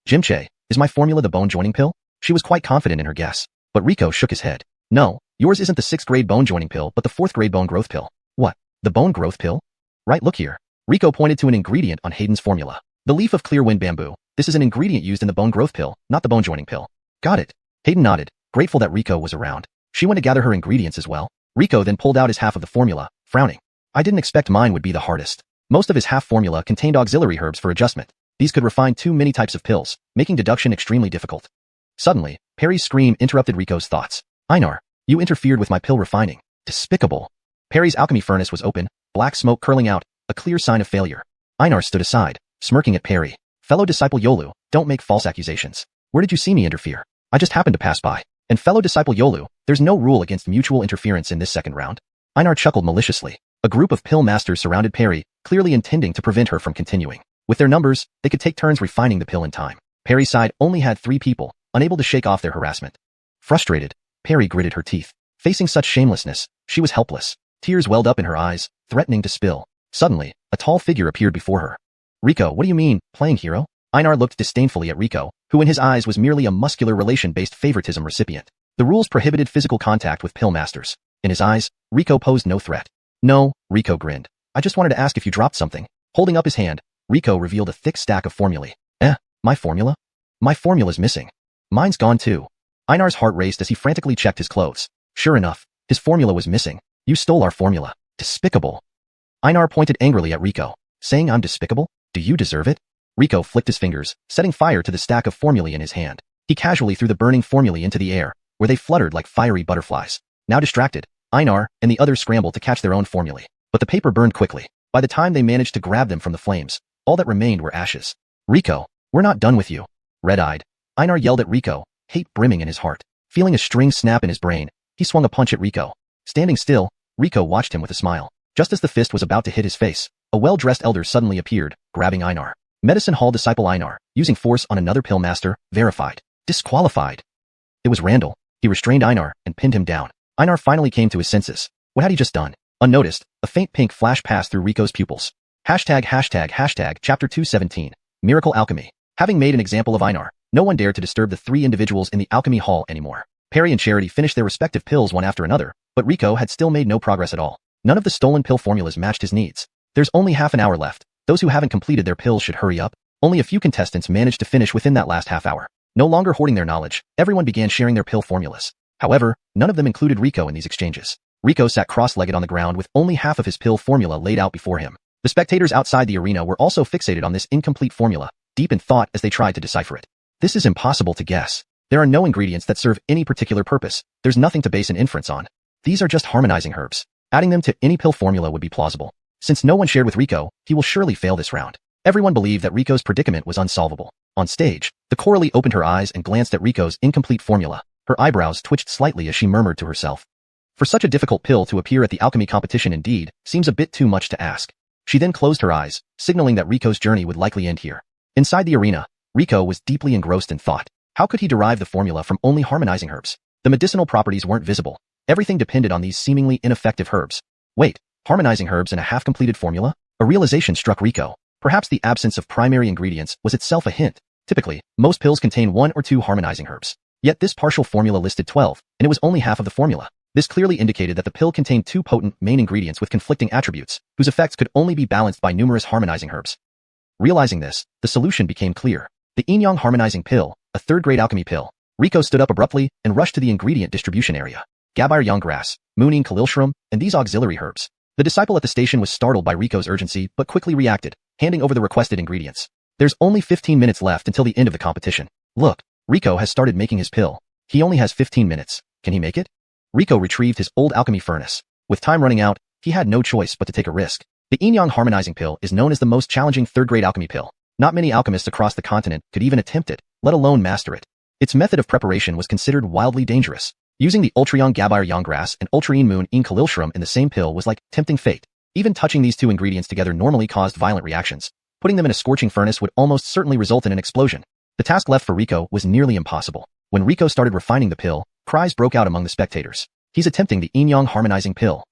Xianxia, is my formula the bone joining pill? She was quite confident in her guess. But Rico shook his head. No, yours isn't the 6th grade bone joining pill but the 4th grade bone growth pill. What? The bone growth pill? Right, look here. Rico pointed to an ingredient on Hayden's formula. The leaf of clear wind bamboo. This is an ingredient used in the bone growth pill, not the bone joining pill. Got it. Hayden nodded, grateful that Rico was around. She went to gather her ingredients as well. Rico then pulled out his half of the formula, frowning. I didn't expect mine would be the hardest. Most of his half formula contained auxiliary herbs for adjustment. These could refine too many types of pills, making deduction extremely difficult. Suddenly, Perry's scream interrupted Rico's thoughts. Einar, you interfered with my pill refining. Despicable. Perry's alchemy furnace was open, black smoke curling out, a clear sign of failure. Einar stood aside, smirking at Perry. Fellow disciple Yolu, don't make false accusations. Where did you see me interfere? I just happened to pass by. And fellow disciple Yolu, there's no rule against mutual interference in this second round. Einar chuckled maliciously. A group of pill masters surrounded Perry, clearly intending to prevent her from continuing. With their numbers, they could take turns refining the pill in time. Perry's side only had 3 people, unable to shake off their harassment. Frustrated, Perry gritted her teeth. Facing such shamelessness, she was helpless. Tears welled up in her eyes, threatening to spill. Suddenly, a tall figure appeared before her. Rico, what do you mean, playing hero? Einar looked disdainfully at Rico, who in his eyes was merely a muscular relation-based favoritism recipient. The rules prohibited physical contact with pill masters. In his eyes, Rico posed no threat. No, Rico grinned. I just wanted to ask if you dropped something. Holding up his hand, Rico revealed a thick stack of formulae. My formula? My formula's missing. Mine's gone too. Einar's heart raced as he frantically checked his clothes. Sure enough, his formula was missing. You stole our formula. Despicable. Einar pointed angrily at Rico, saying I'm despicable? Do you deserve it? Rico flicked his fingers, setting fire to the stack of formulae in his hand. He casually threw the burning formulae into the air, where they fluttered like fiery butterflies. Now distracted, Einar and the others scrambled to catch their own formulae. But the paper burned quickly. By the time they managed to grab them from the flames, all that remained were ashes. Rico, we're not done with you. Red-eyed, Einar yelled at Rico, hate brimming in his heart. Feeling a string snap in his brain, he swung a punch at Rico. Standing still, Rico watched him with a smile. Just as the fist was about to hit his face, a well-dressed elder suddenly appeared, grabbing Einar. Medicine Hall disciple Einar, using force on another pill master, verified. Disqualified. It was Randall. He restrained Einar and pinned him down. Einar finally came to his senses. What had he just done? Unnoticed, a faint pink flash passed through Rico's pupils. Chapter 217. Miracle Alchemy. Having made an example of Einar, no one dared to disturb the 3 individuals in the alchemy hall anymore. Perry and Charity finished their respective pills one after another, but Rico had still made no progress at all. None of the stolen pill formulas matched his needs. There's only half an hour left. Those who haven't completed their pills should hurry up. Only a few contestants managed to finish within that last half hour. No longer hoarding their knowledge, everyone began sharing their pill formulas. However, none of them included Rico in these exchanges. Rico sat cross-legged on the ground with only half of his pill formula laid out before him. The spectators outside the arena were also fixated on this incomplete formula, deep in thought as they tried to decipher it. This is impossible to guess. There are no ingredients that serve any particular purpose. There's nothing to base an inference on. These are just harmonizing herbs. Adding them to any pill formula would be plausible. Since no one shared with Rico, he will surely fail this round. Everyone believed that Rico's predicament was unsolvable. On stage, the Coralie opened her eyes and glanced at Rico's incomplete formula. Her eyebrows twitched slightly as she murmured to herself. For such a difficult pill to appear at the alchemy competition indeed, seems a bit too much to ask. She then closed her eyes, signaling that Rico's journey would likely end here. Inside the arena, Rico was deeply engrossed in thought. How could he derive the formula from only harmonizing herbs? The medicinal properties weren't visible. Everything depended on these seemingly ineffective herbs. Wait, harmonizing herbs in a half-completed formula? A realization struck Rico. Perhaps the absence of primary ingredients was itself a hint. Typically, most pills contain 1 or 2 harmonizing herbs. Yet this partial formula listed 12, and it was only half of the formula. This clearly indicated that the pill contained two potent main ingredients with conflicting attributes, whose effects could only be balanced by numerous harmonizing herbs. Realizing this, the solution became clear. The yin-yang harmonizing pill, a third-grade alchemy pill. Riko stood up abruptly and rushed to the ingredient distribution area. Gabire young grass, mooning kalilshram, and these auxiliary herbs. The disciple at the station was startled by Riko's urgency but quickly reacted, handing over the requested ingredients. There's only 15 minutes left until the end of the competition. Look, Riko has started making his pill. He only has 15 minutes. Can he make it? Riko retrieved his old alchemy furnace. With time running out, he had no choice but to take a risk. The yin-yang harmonizing pill is known as the most challenging third-grade alchemy pill. Not many alchemists across the continent could even attempt it, let alone master it. Its method of preparation was considered wildly dangerous. Using the ultra-young Gabire yanggrass and ultra-yin moon in kalilshram in the same pill was like tempting fate. Even touching these two ingredients together normally caused violent reactions. Putting them in a scorching furnace would almost certainly result in an explosion. The task left for Riko was nearly impossible. When Riko started refining the pill, cries broke out among the spectators. He's attempting the yin-yang harmonizing pill.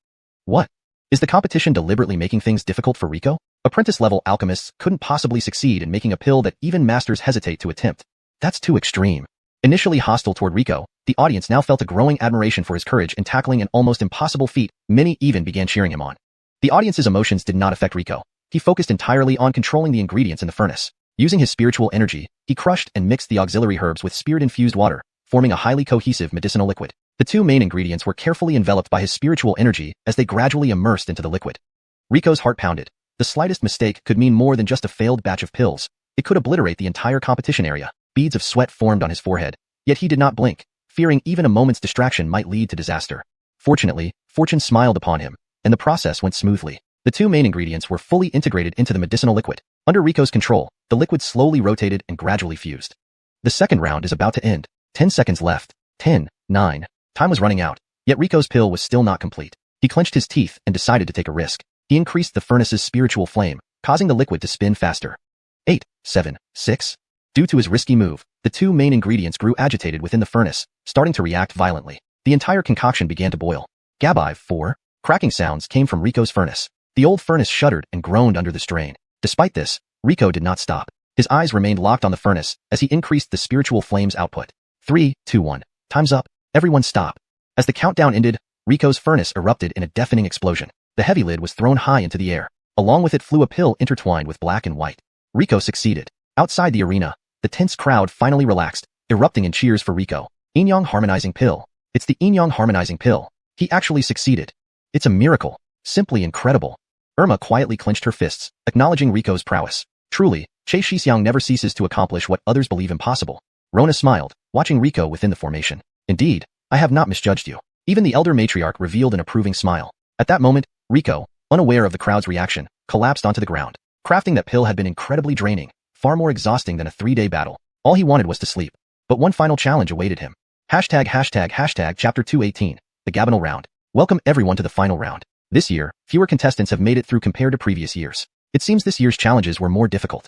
What? Is the competition deliberately making things difficult for Riko? Apprentice-level alchemists couldn't possibly succeed in making a pill that even masters hesitate to attempt. That's too extreme. Initially hostile toward Riko, the audience now felt a growing admiration for his courage in tackling an almost impossible feat. Many even began cheering him on. The audience's emotions did not affect Riko. He focused entirely on controlling the ingredients in the furnace. Using his spiritual energy, he crushed and mixed the auxiliary herbs with spirit-infused water, forming a highly cohesive medicinal liquid. The two main ingredients were carefully enveloped by his spiritual energy as they gradually immersed into the liquid. Riko's heart pounded. The slightest mistake could mean more than just a failed batch of pills. It could obliterate the entire competition area. Beads of sweat formed on his forehead. Yet he did not blink, fearing even a moment's distraction might lead to disaster. Fortunately, fortune smiled upon him, and the process went smoothly. The two main ingredients were fully integrated into the medicinal liquid. Under Riko's control, the liquid slowly rotated and gradually fused. The second round is about to end. 10 seconds left. 10, 9. Time was running out, yet Riko's pill was still not complete. He clenched his teeth and decided to take a risk. He increased the furnace's spiritual flame, causing the liquid to spin faster. 8, 7, 6. Due to his risky move, the two main ingredients grew agitated within the furnace, starting to react violently. The entire concoction began to boil. Gabire 4. Cracking sounds came from Riko's furnace. The old furnace shuddered and groaned under the strain. Despite this, Riko did not stop. His eyes remained locked on the furnace as he increased the spiritual flame's output. 3, 2, 1. Time's up. Everyone stop. As the countdown ended, Riko's furnace erupted in a deafening explosion. The heavy lid was thrown high into the air. Along with it flew a pill intertwined with black and white. Riko succeeded. Outside the arena, the tense crowd finally relaxed, erupting in cheers for Riko. Yin-yang harmonizing pill. It's the yin-yang harmonizing pill. He actually succeeded. It's a miracle. Simply incredible. Irma quietly clenched her fists, acknowledging Riko's prowess. Truly, Che Shixiang never ceases to accomplish what others believe impossible. Rona smiled, watching Riko within the formation. Indeed, I have not misjudged you. Even the elder matriarch revealed an approving smile. At that moment, Riko, unaware of the crowd's reaction, collapsed onto the ground. Crafting that pill had been incredibly draining, far more exhausting than a 3-day battle. All he wanted was to sleep. But one final challenge awaited him. Chapter 218, the Gabinal Round. Welcome everyone to the final round. This year, fewer contestants have made it through compared to previous years. It seems this year's challenges were more difficult.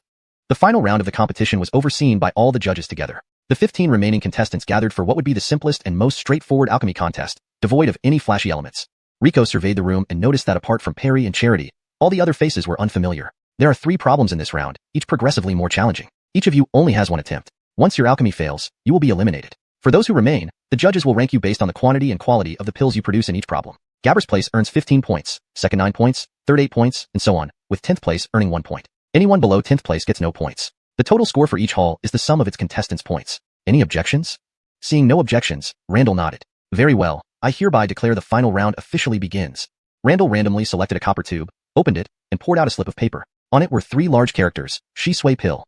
The final round of the competition was overseen by all the judges together. The 15 remaining contestants gathered for what would be the simplest and most straightforward alchemy contest, devoid of any flashy elements. Riko surveyed the room and noticed that apart from Perry and Charity, all the other faces were unfamiliar. There are 3 problems in this round, each progressively more challenging. Each of you only has one attempt. Once your alchemy fails, you will be eliminated. For those who remain, the judges will rank you based on the quantity and quality of the pills you produce in each problem. Gabire's place earns 15 points, second 9 points, third 8 points, and so on, with 10th place earning 1 point. Anyone below 10th place gets no points. The total score for each hall is the sum of its contestants' points. Any objections? Seeing no objections, Randall nodded. Very well, I hereby declare the final round officially begins. Randall randomly selected a copper tube, opened it, and poured out a slip of paper. On it were 3 large characters, Shui pill.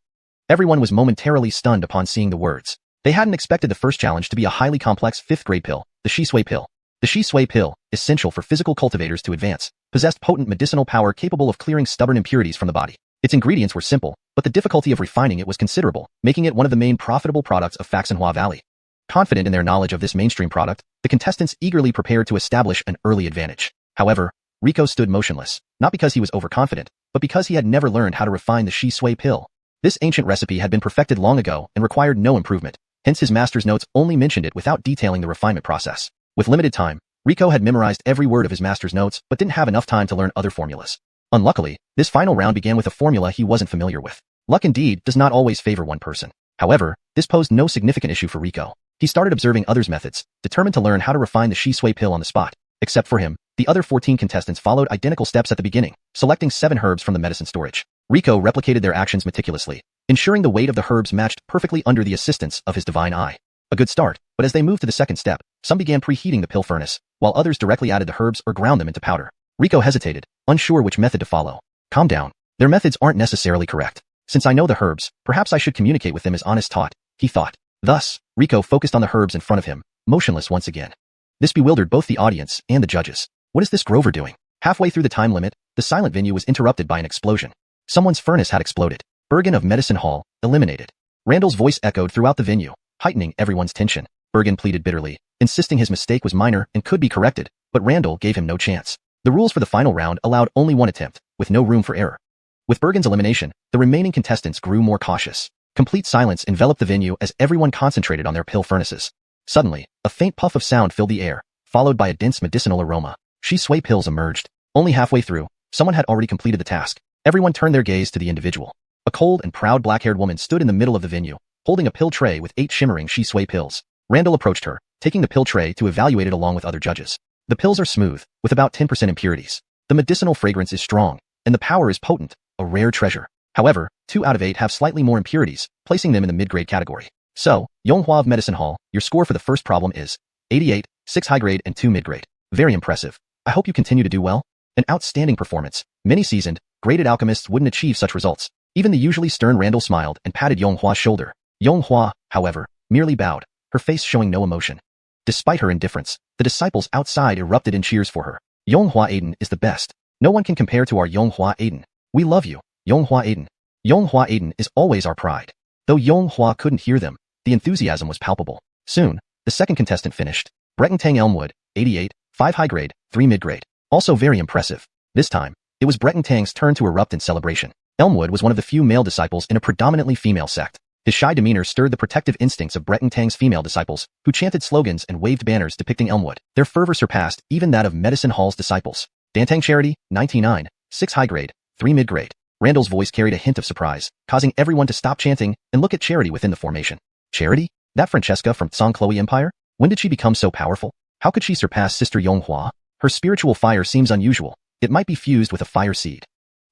Everyone was momentarily stunned upon seeing the words. They hadn't expected the first challenge to be a highly complex 5th grade pill, the Shui pill. The Shui pill, essential for physical cultivators to advance, possessed potent medicinal power capable of clearing stubborn impurities from the body. Its ingredients were simple, but the difficulty of refining it was considerable, making it one of the main profitable products of Xuanhuan Valley. Confident in their knowledge of this mainstream product, the contestants eagerly prepared to establish an early advantage. However, Riko stood motionless, not because he was overconfident, but because he had never learned how to refine the Shui pill. This ancient recipe had been perfected long ago and required no improvement, hence his master's notes only mentioned it without detailing the refinement process. With limited time, Riko had memorized every word of his master's notes but didn't have enough time to learn other formulas. Unluckily, this final round began with a formula he wasn't familiar with. Luck indeed does not always favor one person. However, this posed no significant issue for Riko. He started observing others' methods, determined to learn how to refine the Shui pill on the spot. Except for him, the other 14 contestants followed identical steps at the beginning, selecting 7 herbs from the medicine storage. Rico replicated their actions meticulously, ensuring the weight of the herbs matched perfectly under the assistance of his divine eye. A good start, but as they moved to the second step, some began preheating the pill furnace, while others directly added the herbs or ground them into powder. Rico hesitated, unsure which method to follow. Calm down. Their methods aren't necessarily correct. Since I know the herbs, perhaps I should communicate with them as honest taught, he thought. Thus, Rico focused on the herbs in front of him, motionless once again. This bewildered both the audience and the judges. What is this Grover doing? Halfway through the time limit, the silent venue was interrupted by an explosion. Someone's furnace had exploded. Bergen of Medicine Hall, eliminated. Randall's voice echoed throughout the venue, heightening everyone's tension. Bergen pleaded bitterly, insisting his mistake was minor and could be corrected, but Randall gave him no chance. The rules for the final round allowed only one attempt, with no room for error. With Bergen's elimination, the remaining contestants grew more cautious. Complete silence enveloped the venue as everyone concentrated on their pill furnaces. Suddenly, a faint puff of sound filled the air, followed by a dense medicinal aroma. Shui pills emerged. Only halfway through, someone had already completed the task. Everyone turned their gaze to the individual. A cold and proud black-haired woman stood in the middle of the venue, holding a pill tray with 8 shimmering Shui pills. Randall approached her, taking the pill tray to evaluate it along with other judges. The pills are smooth, with about 10% impurities. The medicinal fragrance is strong, and the power is potent, a rare treasure. However, 2 out of 8 have slightly more impurities, placing them in the mid-grade category. So, Xuanhuan of Medicine Hall, your score for the first problem is 88, 6 high-grade and 2 mid-grade. Very impressive. I hope you continue to do well. An outstanding performance. Many seasoned, graded alchemists wouldn't achieve such results. Even the usually stern Randall smiled and patted Xuanhua's shoulder. Xuanhua, however, merely bowed, her face showing no emotion. Despite her indifference, the disciples outside erupted in cheers for her. Xuanhua Aiden is the best. No one can compare to our Xuanhua Aiden. We love you, Xuanhua Aiden. Xuanhua Aiden is always our pride. Though Xuanhua couldn't hear them, the enthusiasm was palpable. Soon, the second contestant finished. Brettentang Elmwood, 88, 5 high grade, 3 mid grade. Also very impressive. This time, it was Brettentang's turn to erupt in celebration. Elmwood was one of the few male disciples in a predominantly female sect. His shy demeanor stirred the protective instincts of Brettentang's female disciples, who chanted slogans and waved banners depicting Elmwood. Their fervor surpassed even that of Medicine Hall's disciples. Dantang Charity, 99, 6 high grade, 3 mid grade. Randall's voice carried a hint of surprise, causing everyone to stop chanting and look at Charity within the formation. Charity? That Francesca from Songchloe Empire? When did she become so powerful? How could she surpass Sister Xuanhua? Her spiritual fire seems unusual. It might be fused with a fire seed.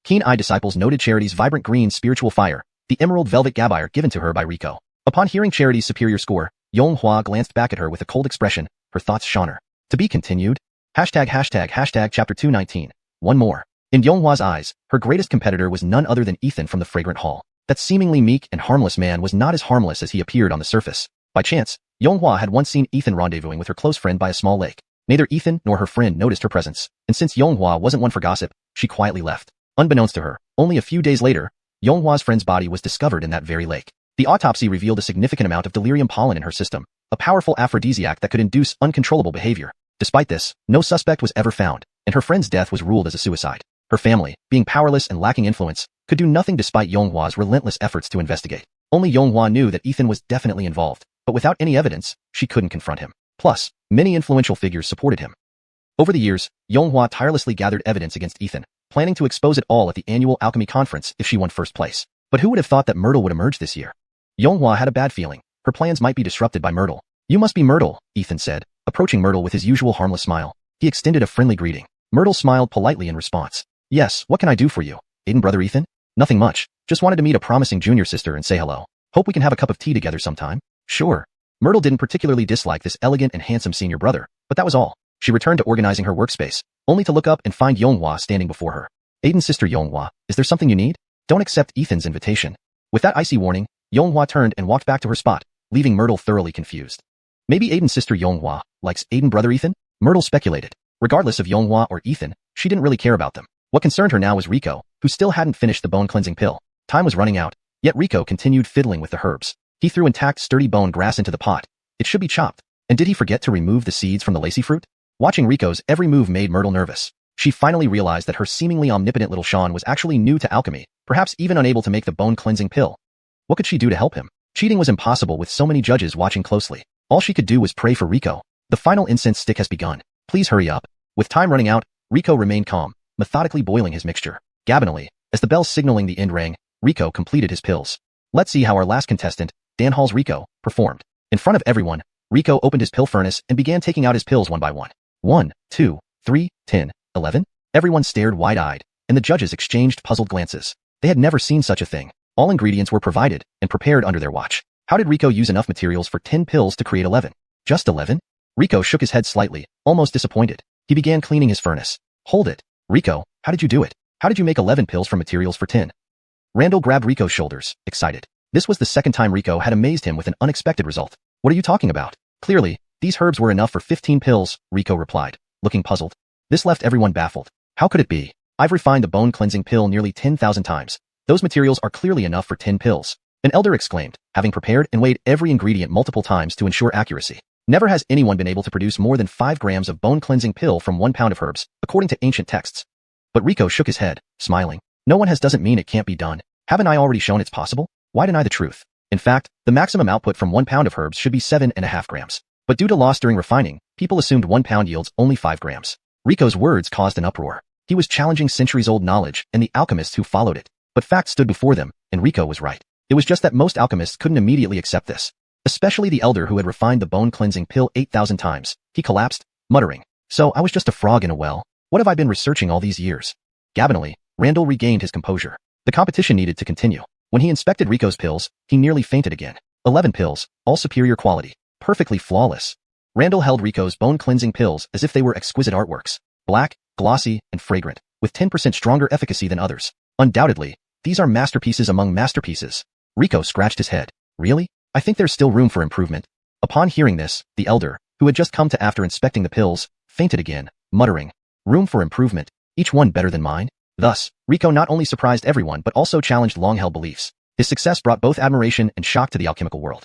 Keen-eyed disciples noted Charity's vibrant green spiritual fire, the emerald velvet gabire given to her by Rico. Upon hearing Charity's superior score, Xuanhua glanced back at her with a cold expression, her thoughts shone her. To be continued? Hashtag chapter 219. One more. In Xuanhua's eyes, her greatest competitor was none other than Ethan from the Fragrant Hall. That seemingly meek and harmless man was not as harmless as he appeared on the surface. By chance, Xuanhua had once seen Ethan rendezvousing with her close friend by a small lake. Neither Ethan nor her friend noticed her presence, and since Xuanhua wasn't one for gossip, she quietly left. Unbeknownst to her, only a few days later, Xuanhua's friend's body was discovered in that very lake. The autopsy revealed a significant amount of delirium pollen in her system, a powerful aphrodisiac that could induce uncontrollable behavior. Despite this, no suspect was ever found, and her friend's death was ruled as a suicide. Her family, being powerless and lacking influence, could do nothing despite Xuanhua's relentless efforts to investigate. Only Xuanhua knew that Ethan was definitely involved, but without any evidence, she couldn't confront him. Plus, many influential figures supported him. Over the years, Xuanhua tirelessly gathered evidence against Ethan, planning to expose it all at the annual alchemy conference if she won first place. But who would have thought that Myrtle would emerge this year? Xuanhua had a bad feeling. Her plans might be disrupted by Myrtle. You must be Myrtle, Ethan said, approaching Myrtle with his usual harmless smile. He extended a friendly greeting. Myrtle smiled politely in response. Yes, what can I do for you? Aiden brother Ethan? Nothing much. Just wanted to meet a promising junior sister and say hello. Hope we can have a cup of tea together sometime. Sure. Myrtle didn't particularly dislike this elegant and handsome senior brother, but that was all. She returned to organizing her workspace, only to look up and find Xuanhua standing before her. Aiden's sister Xuanhua, is there something you need? Don't accept Ethan's invitation. With that icy warning, Xuanhua turned and walked back to her spot, leaving Myrtle thoroughly confused. Maybe Aiden's sister Xuanhua likes Aiden brother Ethan? Myrtle speculated. Regardless of Xuanhua or Ethan, she didn't really care about them. What concerned her now was Rico, who still hadn't finished the bone-cleansing pill. Time was running out, yet Rico continued fiddling with the herbs. He threw intact sturdy bone grass into the pot. It should be chopped. And did he forget to remove the seeds from the lacy fruit? Watching Rico's every move made Myrtle nervous. She finally realized that her seemingly omnipotent little Sean was actually new to alchemy, perhaps even unable to make the bone-cleansing pill. What could she do to help him? Cheating was impossible with so many judges watching closely. All she could do was pray for Rico. The final incense stick has begun. Please hurry up. With time running out, Rico remained calm, methodically boiling his mixture. Gabinally, as the bell signaling the end rang, Rico completed his pills. Let's see how our last contestant, Dan Hall's Rico, performed. In front of everyone, Rico opened his pill furnace and began taking out his pills one by one. 1, 2, 3, 10, 11? Everyone stared wide-eyed, and the judges exchanged puzzled glances. They had never seen such a thing. All ingredients were provided and prepared under their watch. How did Rico use enough materials for 10 pills to create 11? Just 11? Rico shook his head slightly, almost disappointed. He began cleaning his furnace. Hold it. Rico, how did you do it? How did you make 11 pills from materials for 10? Randall grabbed Rico's shoulders, excited. This was the second time Rico had amazed him with an unexpected result. What are you talking about? Clearly, these herbs were enough for 15 pills, Rico replied, looking puzzled. This left everyone baffled. How could it be? I've refined the bone cleansing pill nearly 10,000 times. Those materials are clearly enough for 10 pills. An elder exclaimed, having prepared and weighed every ingredient multiple times to ensure accuracy. Never has anyone been able to produce more than 5 grams of bone cleansing pill from 1 pound of herbs, according to ancient texts. But Rico shook his head, smiling. No one has doesn't mean it can't be done. Haven't I already shown it's possible? Why deny the truth? In fact, the maximum output from 1 pound of herbs should be 7.5 grams. But due to loss during refining, people assumed 1 pound yields only 5 grams. Rico's words caused an uproar. He was challenging centuries-old knowledge and the alchemists who followed it. But facts stood before them, and Rico was right. It was just that most alchemists couldn't immediately accept this. Especially the elder who had refined the bone-cleansing pill 8,000 times. He collapsed, muttering, "So I was just a frog in a well. What have I been researching all these years?" Gabinally, Randall regained his composure. The competition needed to continue. When he inspected Rico's pills, he nearly fainted again. 11 pills, all superior quality, perfectly flawless. Randall held Rico's bone-cleansing pills as if they were exquisite artworks. Black, glossy, and fragrant, with 10% stronger efficacy than others. Undoubtedly, these are masterpieces among masterpieces. Rico scratched his head. Really? I think there's still room for improvement. Upon hearing this, the elder, who had just come to after inspecting the pills, fainted again, muttering, "Room for improvement, each one better than mine?" Thus, Rico not only surprised everyone but also challenged long-held beliefs. His success brought both admiration and shock to the alchemical world.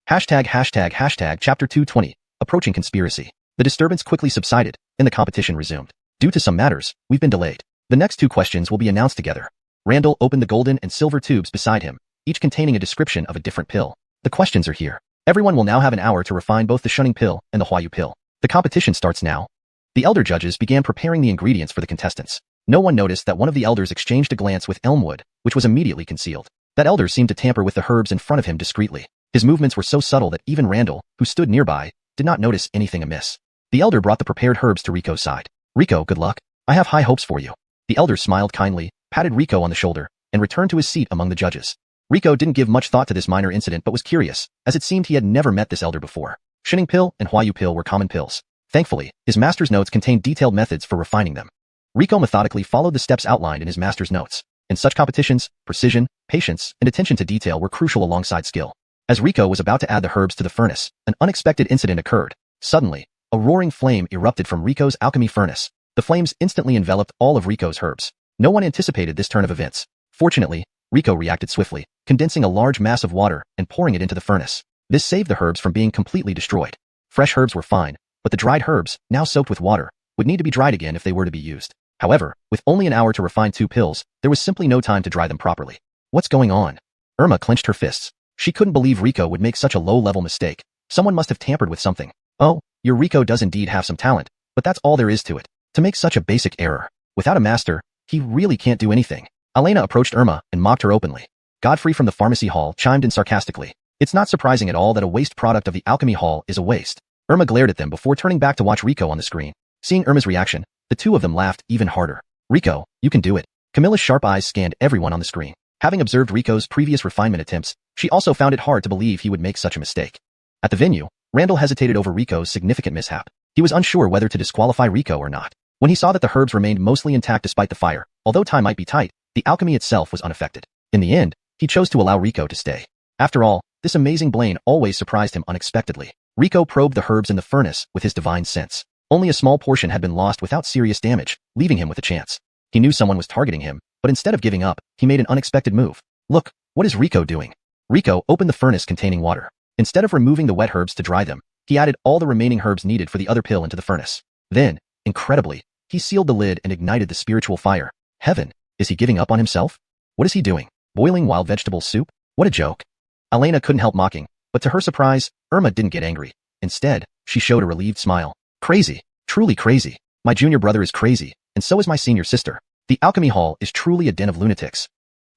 Chapter 220, Approaching Conspiracy. The disturbance quickly subsided, and the competition resumed. Due to some matters, we've been delayed. The next 2 questions will be announced together. Randall opened the golden and silver tubes beside him, each containing a description of a different pill. The questions are here. Everyone will now have an hour to refine both the shunning pill and the huayu pill. The competition starts now. The elder judges began preparing the ingredients for the contestants. No one noticed that one of the elders exchanged a glance with Elmwood, which was immediately concealed. That elder seemed to tamper with the herbs in front of him discreetly. His movements were so subtle that even Randall, who stood nearby, did not notice anything amiss. The elder brought the prepared herbs to Rico's side. "Rico, good luck. I have high hopes for you." The elder smiled kindly, patted Rico on the shoulder, and returned to his seat among the judges. Rico didn't give much thought to this minor incident but was curious, as it seemed he had never met this elder before. Shunning pill and huayu pill were common pills. Thankfully, his master's notes contained detailed methods for refining them. Rico methodically followed the steps outlined in his master's notes. In such competitions, precision, patience, and attention to detail were crucial alongside skill. As Rico was about to add the herbs to the furnace, an unexpected incident occurred. Suddenly, a roaring flame erupted from Rico's alchemy furnace. The flames instantly enveloped all of Rico's herbs. No one anticipated this turn of events. Fortunately, Rico reacted swiftly, condensing a large mass of water and pouring it into the furnace. This saved the herbs from being completely destroyed. Fresh herbs were fine, but the dried herbs, now soaked with water, would need to be dried again if they were to be used. However, with only an hour to refine 2 pills, there was simply no time to dry them properly. What's going on? Irma clenched her fists. She couldn't believe Rico would make such a low-level mistake. Someone must have tampered with something. Oh, your Rico does indeed have some talent, but that's all there is to it. To make such a basic error, without a master, he really can't do anything. Elena approached Irma and mocked her openly. Godfrey from the pharmacy hall chimed in sarcastically. It's not surprising at all that a waste product of the alchemy hall is a waste. Irma glared at them before turning back to watch Rico on the screen. Seeing Irma's reaction, the two of them laughed even harder. Rico, you can do it. Camilla's sharp eyes scanned everyone on the screen. Having observed Rico's previous refinement attempts, she also found it hard to believe he would make such a mistake. At the venue, Randall hesitated over Rico's significant mishap. He was unsure whether to disqualify Rico or not. When he saw that the herbs remained mostly intact despite the fire, although time might be tight, the alchemy itself was unaffected. In the end, he chose to allow Rico to stay. After all, this amazing Blaine always surprised him unexpectedly. Rico probed the herbs in the furnace with his divine sense. Only a small portion had been lost without serious damage, leaving him with a chance. He knew someone was targeting him, but instead of giving up, he made an unexpected move. Look, what is Rico doing? Rico opened the furnace containing water. Instead of removing the wet herbs to dry them, he added all the remaining herbs needed for the other pill into the furnace. Then, incredibly, he sealed the lid and ignited the spiritual fire. Heaven, is he giving up on himself? What is he doing? Boiling wild vegetable soup? What a joke. Elena couldn't help mocking, but to her surprise, Irma didn't get angry. Instead, she showed a relieved smile. Crazy, truly crazy. My junior brother is crazy, and so is my senior sister. The alchemy hall is truly a den of lunatics.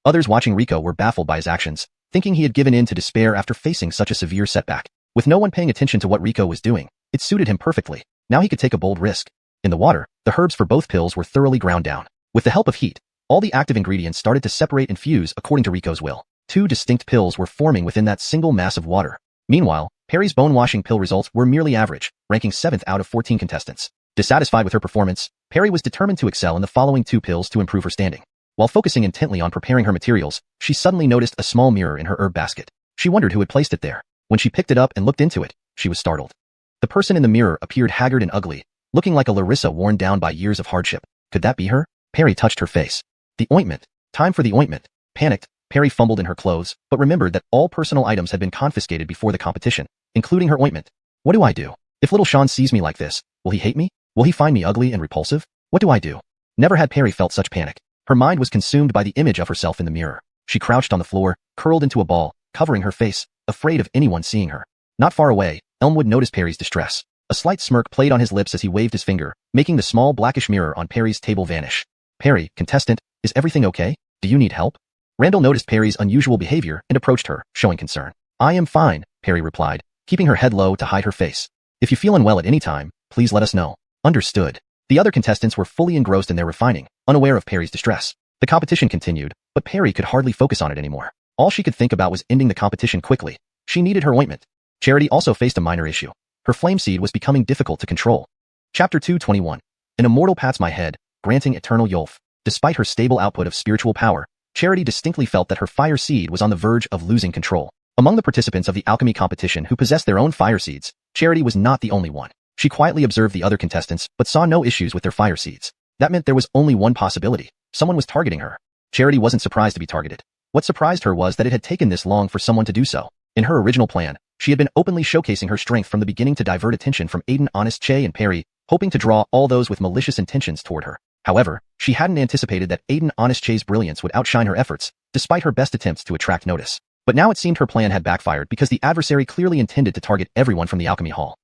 Others watching Rico were baffled by his actions, thinking he had given in to despair after facing such a severe setback. With no one paying attention to what Rico was doing, it suited him perfectly. Now he could take a bold risk. In the water, the herbs for both pills were thoroughly ground down. With the help of heat, all the active ingredients started to separate and fuse according to Rico's will. Two distinct pills were forming within that single mass of water. Meanwhile, Perry's bone-washing pill results were merely average, ranking 7th out of 14 contestants. Dissatisfied with her performance, Perry was determined to excel in the following 2 pills to improve her standing. While focusing intently on preparing her materials, she suddenly noticed a small mirror in her herb basket. She wondered who had placed it there. When she picked it up and looked into it, she was startled. The person in the mirror appeared haggard and ugly, looking like a Larissa worn down by years of hardship. Could that be her? Perry touched her face. The ointment. Time for the ointment. Panicked, Perry fumbled in her clothes, but remembered that all personal items had been confiscated before the competition, including her ointment. What do I do? If little Sean sees me like this, will he hate me? Will he find me ugly and repulsive? What do I do? Never had Perry felt such panic. Her mind was consumed by the image of herself in the mirror. She crouched on the floor, curled into a ball, covering her face, afraid of anyone seeing her. Not far away, Elmwood noticed Perry's distress. A slight smirk played on his lips as he waved his finger, making the small blackish mirror on Perry's table vanish. Perry, contestant, is everything okay? Do you need help? Randall noticed Perry's unusual behavior and approached her, showing concern. I am fine, Perry replied, keeping her head low to hide her face. If you feel unwell at any time, please let us know. Understood. The other contestants were fully engrossed in their refining, unaware of Perry's distress. The competition continued, but Perry could hardly focus on it anymore. All she could think about was ending the competition quickly. She needed her ointment. Charity also faced a minor issue. Her flame seed was becoming difficult to control. Chapter 221. An immortal pats my head, granting eternal Yolf. Despite her stable output of spiritual power, Charity distinctly felt that her fire seed was on the verge of losing control. Among the participants of the alchemy competition who possessed their own fire seeds, Charity was not the only one. She quietly observed the other contestants, but saw no issues with their fire seeds. That meant there was only one possibility. Someone was targeting her. Charity wasn't surprised to be targeted. What surprised her was that it had taken this long for someone to do so. In her original plan, she had been openly showcasing her strength from the beginning to divert attention from Aiden, Honest Che and Perry, hoping to draw all those with malicious intentions toward her. However, she hadn't anticipated that Aiden, Honest Che's brilliance would outshine her efforts, despite her best attempts to attract notice. But now it seemed her plan had backfired because the adversary clearly intended to target everyone from the alchemy hall.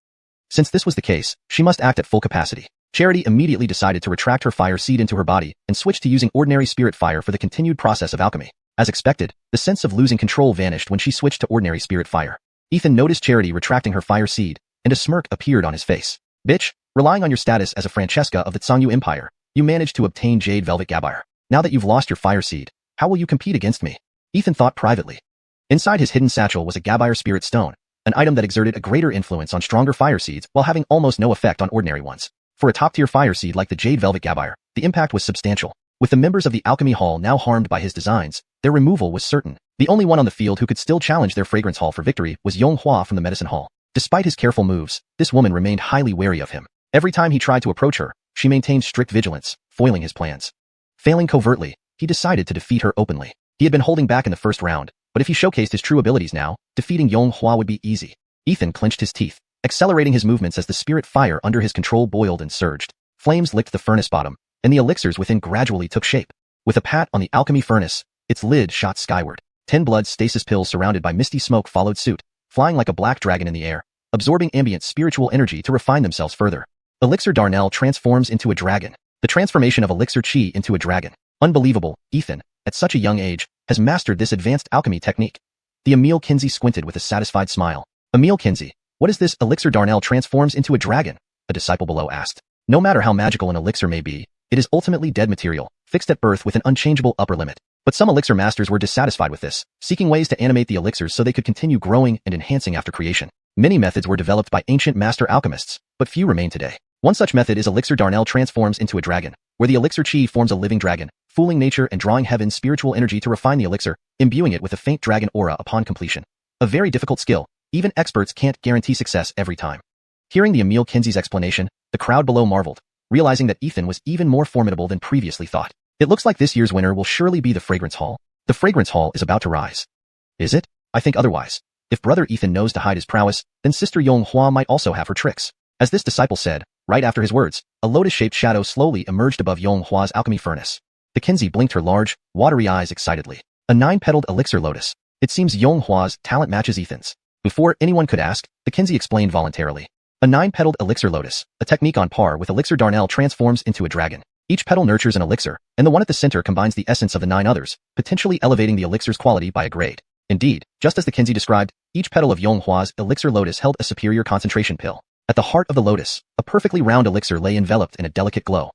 Since this was the case, she must act at full capacity. Charity immediately decided to retract her fire seed into her body and switch to using ordinary spirit fire for the continued process of alchemy. As expected, the sense of losing control vanished when she switched to ordinary spirit fire. Ethan noticed Charity retracting her fire seed, and a smirk appeared on his face. Bitch, relying on your status as a Francesca of the Xianxia Empire, you managed to obtain Jade Velvet Gabire. Now that you've lost your fire seed, how will you compete against me? Ethan thought privately. Inside his hidden satchel was a Gabire Spirit Stone, an item that exerted a greater influence on stronger fire seeds while having almost no effect on ordinary ones. For a top-tier fire seed like the Jade Velvet Gabire, the impact was substantial. With the members of the Alchemy Hall now harmed by his designs, their removal was certain. The only one on the field who could still challenge their Fragrance Hall for victory was Xuanhuan from the Medicine Hall. Despite his careful moves, this woman remained highly wary of him. Every time he tried to approach her, she maintained strict vigilance, foiling his plans. Failing covertly, he decided to defeat her openly. He had been holding back in the first round, but if he showcased his true abilities now, defeating Xuanhuan would be easy. Ethan clenched his teeth, accelerating his movements as the spirit fire under his control boiled and surged. Flames licked the furnace bottom, and the elixirs within gradually took shape. With a pat on the alchemy furnace, its lid shot skyward. 10 blood stasis pills surrounded by misty smoke followed suit, flying like a black dragon in the air, absorbing ambient spiritual energy to refine themselves further. Elixir Darnell transforms into a dragon. The transformation of Elixir Chi into a dragon. Unbelievable, Ethan, at such a young age, has mastered this advanced alchemy technique. The Emil Kinsey squinted with a satisfied smile. Emil Kinsey, what is this Elixir Darnell transforms into a dragon? A disciple below asked. No matter how magical an elixir may be, it is ultimately dead material, fixed at birth with an unchangeable upper limit. But some elixir masters were dissatisfied with this, seeking ways to animate the elixirs so they could continue growing and enhancing after creation. Many methods were developed by ancient master alchemists, but few remain today. One such method is Elixir Darnell transforms into a dragon, where the elixir chi forms a living dragon, fooling nature and drawing heaven's spiritual energy to refine the elixir, imbuing it with a faint dragon aura upon completion. A very difficult skill, even experts can't guarantee success every time. Hearing the Emil Kinsey's explanation, the crowd below marveled, realizing that Ethan was even more formidable than previously thought. It looks like this year's winner will surely be the Fragrance Hall. The Fragrance Hall is about to rise. Is it? I think otherwise. If brother Ethan knows to hide his prowess, then sister Xuanhuan might also have her tricks. As this disciple said, right after his words, a lotus-shaped shadow slowly emerged above Xuanhua's alchemy furnace. The Kinsey blinked her large, watery eyes excitedly. A 9-petaled elixir lotus. It seems Xuanhua's talent matches Ethan's. Before anyone could ask, the Kinsey explained voluntarily. A 9-petaled elixir lotus, a technique on par with Elixir Darnell transforms into a dragon. Each petal nurtures an elixir, and the one at the center combines the essence of the 9 others, potentially elevating the elixir's quality by a grade. Indeed, just as the Kinsey described, each petal of Yonghua's elixir lotus held a superior concentration pill. At the heart of the lotus, a perfectly round elixir lay enveloped in a delicate glow.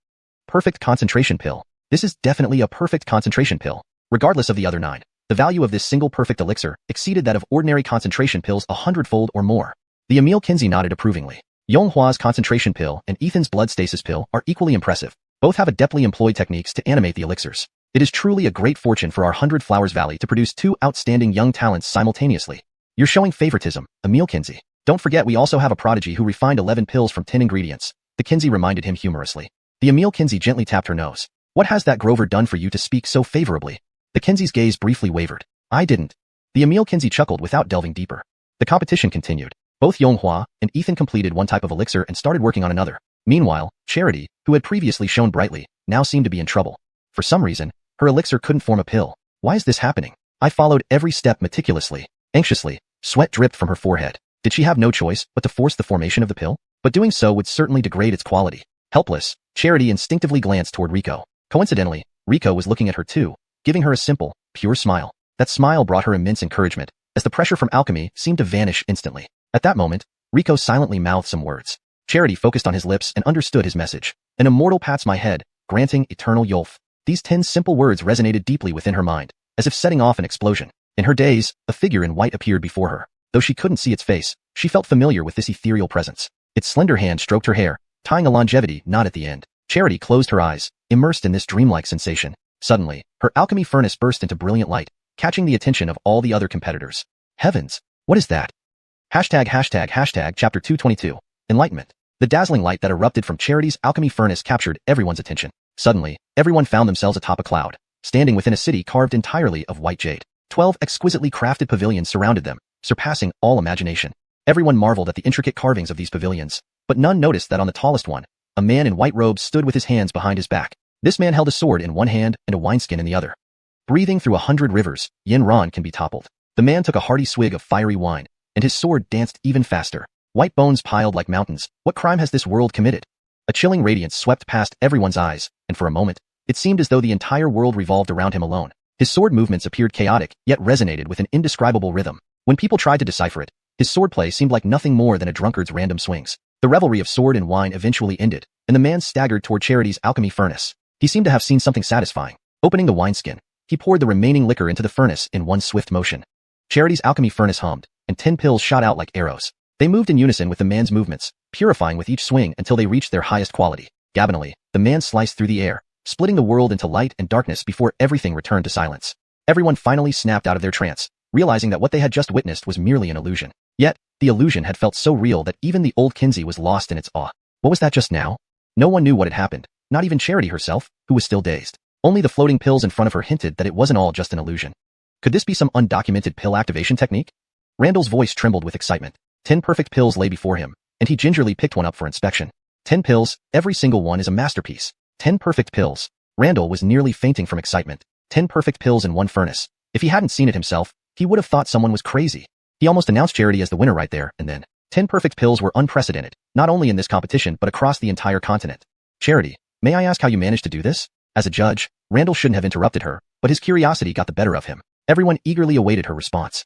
Perfect concentration pill. This is definitely a perfect concentration pill. Regardless of the other 9, the value of this single perfect elixir exceeded that of ordinary concentration pills 100-fold or more. The Emil Kinsey nodded approvingly. Yonghua's concentration pill and Ethan's blood stasis pill are equally impressive. Both have adeptly employed techniques to animate the elixirs. It is truly a great fortune for our 100 Flowers Valley to produce 2 outstanding young talents simultaneously. You're showing favoritism, Emil Kinsey. Don't forget we also have a prodigy who refined 11 pills from 10 ingredients. The Kinsey reminded him humorously. The Emil Kinsey gently tapped her nose. What has that Grover done for you to speak so favorably? The Kinsey's gaze briefly wavered. I didn't. The Emil Kinsey chuckled without delving deeper. The competition continued. Both Yonghua and Ethan completed one type of elixir and started working on another. Meanwhile, Charity, who had previously shone brightly, now seemed to be in trouble. For some reason, her elixir couldn't form a pill. Why is this happening? I followed every step meticulously. Anxiously, sweat dripped from her forehead. Did she have no choice but to force the formation of the pill? But doing so would certainly degrade its quality. Helpless, Charity instinctively glanced toward Rico. Coincidentally, Rico was looking at her too, giving her a simple, pure smile. That smile brought her immense encouragement, as the pressure from alchemy seemed to vanish instantly. At that moment, Rico silently mouthed some words. Charity focused on his lips and understood his message. An immortal pats my head, granting eternal Yolf. These 10 simple words resonated deeply within her mind, as if setting off an explosion. In her daze, a figure in white appeared before her. Though she couldn't see its face, she felt familiar with this ethereal presence. Its slender hand stroked her hair, tying a longevity knot at the end. Charity closed her eyes, immersed in this dreamlike sensation. Suddenly, her alchemy furnace burst into brilliant light, catching the attention of all the other competitors. Heavens! What is that? Chapter 222. Enlightenment. The dazzling light that erupted from Charity's alchemy furnace captured everyone's attention. Suddenly, everyone found themselves atop a cloud, standing within a city carved entirely of white jade. 12 exquisitely crafted pavilions surrounded them, surpassing all imagination. Everyone marveled at the intricate carvings of these pavilions, but none noticed that on the tallest one, a man in white robes stood with his hands behind his back. This man held a sword in one hand and a wineskin in the other. Breathing through 100 rivers, Yin Ran can be toppled. The man took a hearty swig of fiery wine, and his sword danced even faster. White bones piled like mountains. What crime has this world committed? A chilling radiance swept past everyone's eyes, and for a moment, it seemed as though the entire world revolved around him alone. His sword movements appeared chaotic, yet resonated with an indescribable rhythm. When people tried to decipher it, his swordplay seemed like nothing more than a drunkard's random swings. The revelry of sword and wine eventually ended, and the man staggered toward Charity's alchemy furnace. He seemed to have seen something satisfying. Opening the wineskin, he poured the remaining liquor into the furnace in one swift motion. Charity's alchemy furnace hummed, and 10 pills shot out like arrows. They moved in unison with the man's movements, purifying with each swing until they reached their highest quality. Gabinally, the man sliced through the air, splitting the world into light and darkness before everything returned to silence. Everyone finally snapped out of their trance, realizing that what they had just witnessed was merely an illusion. Yet, the illusion had felt so real that even the old Kinsey was lost in its awe. What was that just now? No one knew what had happened, not even Charity herself, who was still dazed. Only the floating pills in front of her hinted that it wasn't all just an illusion. Could this be some undocumented pill activation technique? Randall's voice trembled with excitement. 10 perfect pills lay before him, and he gingerly picked one up for inspection. 10 pills, every single one is a masterpiece. 10 perfect pills. Randall was nearly fainting from excitement. 10 perfect pills in one furnace. If he hadn't seen it himself, he would have thought someone was crazy. He almost announced Charity as the winner right there and then. 10 perfect pills were unprecedented, not only in this competition but across the entire continent. Charity, may I ask how you managed to do this? As a judge, Randall shouldn't have interrupted her, but his curiosity got the better of him. Everyone eagerly awaited her response.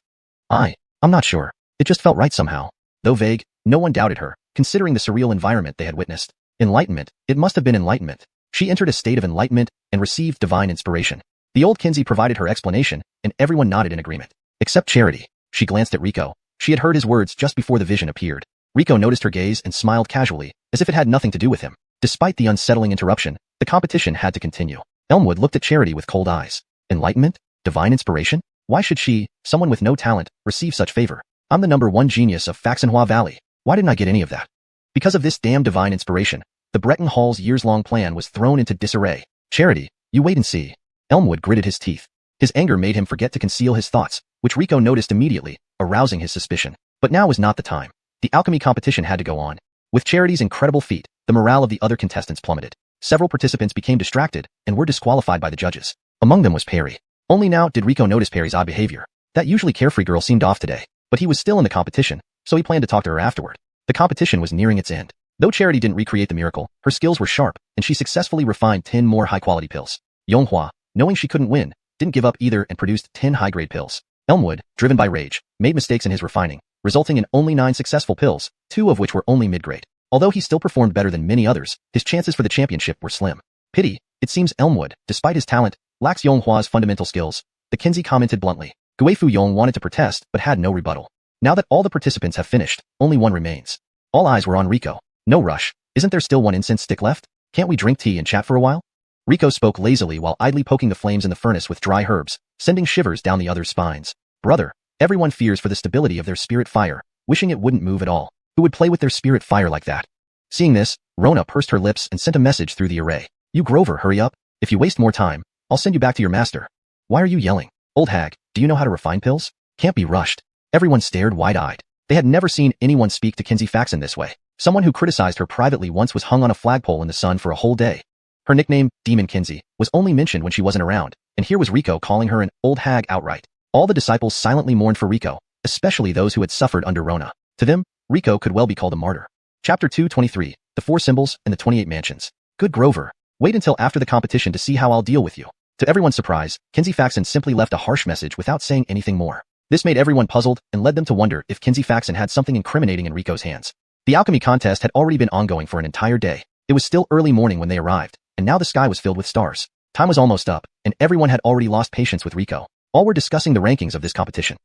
I'm not sure. It just felt right somehow. Though vague, no one doubted her, considering the surreal environment they had witnessed. Enlightenment, it must have been enlightenment. She entered a state of enlightenment and received divine inspiration. The old Kinsey provided her explanation, and everyone nodded in agreement. Except Charity. She glanced at Rico. She had heard his words just before the vision appeared. Rico noticed her gaze and smiled casually, as if it had nothing to do with him. Despite the unsettling interruption, the competition had to continue. Elmwood looked at Charity with cold eyes. Enlightenment? Divine inspiration? Why should she, someone with no talent, receive such favor? I'm the #1 genius of Xuanhuan Valley. Why didn't I get any of that? Because of this damn divine inspiration, the Breton Hall's years-long plan was thrown into disarray. Charity, you wait and see. Elmwood gritted his teeth. His anger made him forget to conceal his thoughts, which Rico noticed immediately, arousing his suspicion. But now was not the time. The alchemy competition had to go on. With Charity's incredible feat, the morale of the other contestants plummeted. Several participants became distracted and were disqualified by the judges. Among them was Perry. Only now did Rico notice Perry's odd behavior. That usually carefree girl seemed off today, but he was still in the competition, so he planned to talk to her afterward. The competition was nearing its end. Though Charity didn't recreate the miracle, her skills were sharp, and she successfully refined 10 more high-quality pills. Yonghua, knowing she couldn't win, didn't give up either and produced 10 high-grade pills. Elmwood, driven by rage, made mistakes in his refining, resulting in only 9 successful pills, 2 of which were only mid-grade. Although he still performed better than many others, his chances for the championship were slim. Pity, it seems Elmwood, despite his talent, lacks Xuanhua's fundamental skills, the Kenzie commented bluntly. Guifu Yong wanted to protest but had no rebuttal. Now that all the participants have finished, only one remains. All eyes were on Rico. No rush, isn't there still one incense stick left? Can't we drink tea and chat for a while? Rico spoke lazily while idly poking the flames in the furnace with dry herbs, sending shivers down the other's spines. Brother, everyone fears for the stability of their spirit fire, wishing it wouldn't move at all. Who would play with their spirit fire like that? Seeing this, Rona pursed her lips and sent a message through the array. You Grover, hurry up. If you waste more time, I'll send you back to your master. Why are you yelling? Old hag, do you know how to refine pills? Can't be rushed. Everyone stared wide-eyed. They had never seen anyone speak to Kenzie Faxon this way. Someone who criticized her privately once was hung on a flagpole in the sun for a whole day. Her nickname, Demon Kenzie, was only mentioned when she wasn't around, and here was Rico calling her an old hag outright. All the disciples silently mourned for Rico, especially those who had suffered under Rona. To them, Rico could well be called a martyr. Chapter 223, The 4 Symbols and the 28 Mansions. Good Grover, wait until after the competition to see how I'll deal with you. To everyone's surprise, Kenzie Faxon simply left a harsh message without saying anything more. This made everyone puzzled and led them to wonder if Kenzie Faxon had something incriminating in Rico's hands. The alchemy contest had already been ongoing for an entire day. It was still early morning when they arrived, and now the sky was filled with stars. Time was almost up, and everyone had already lost patience with Rico. All were discussing the rankings of this competition.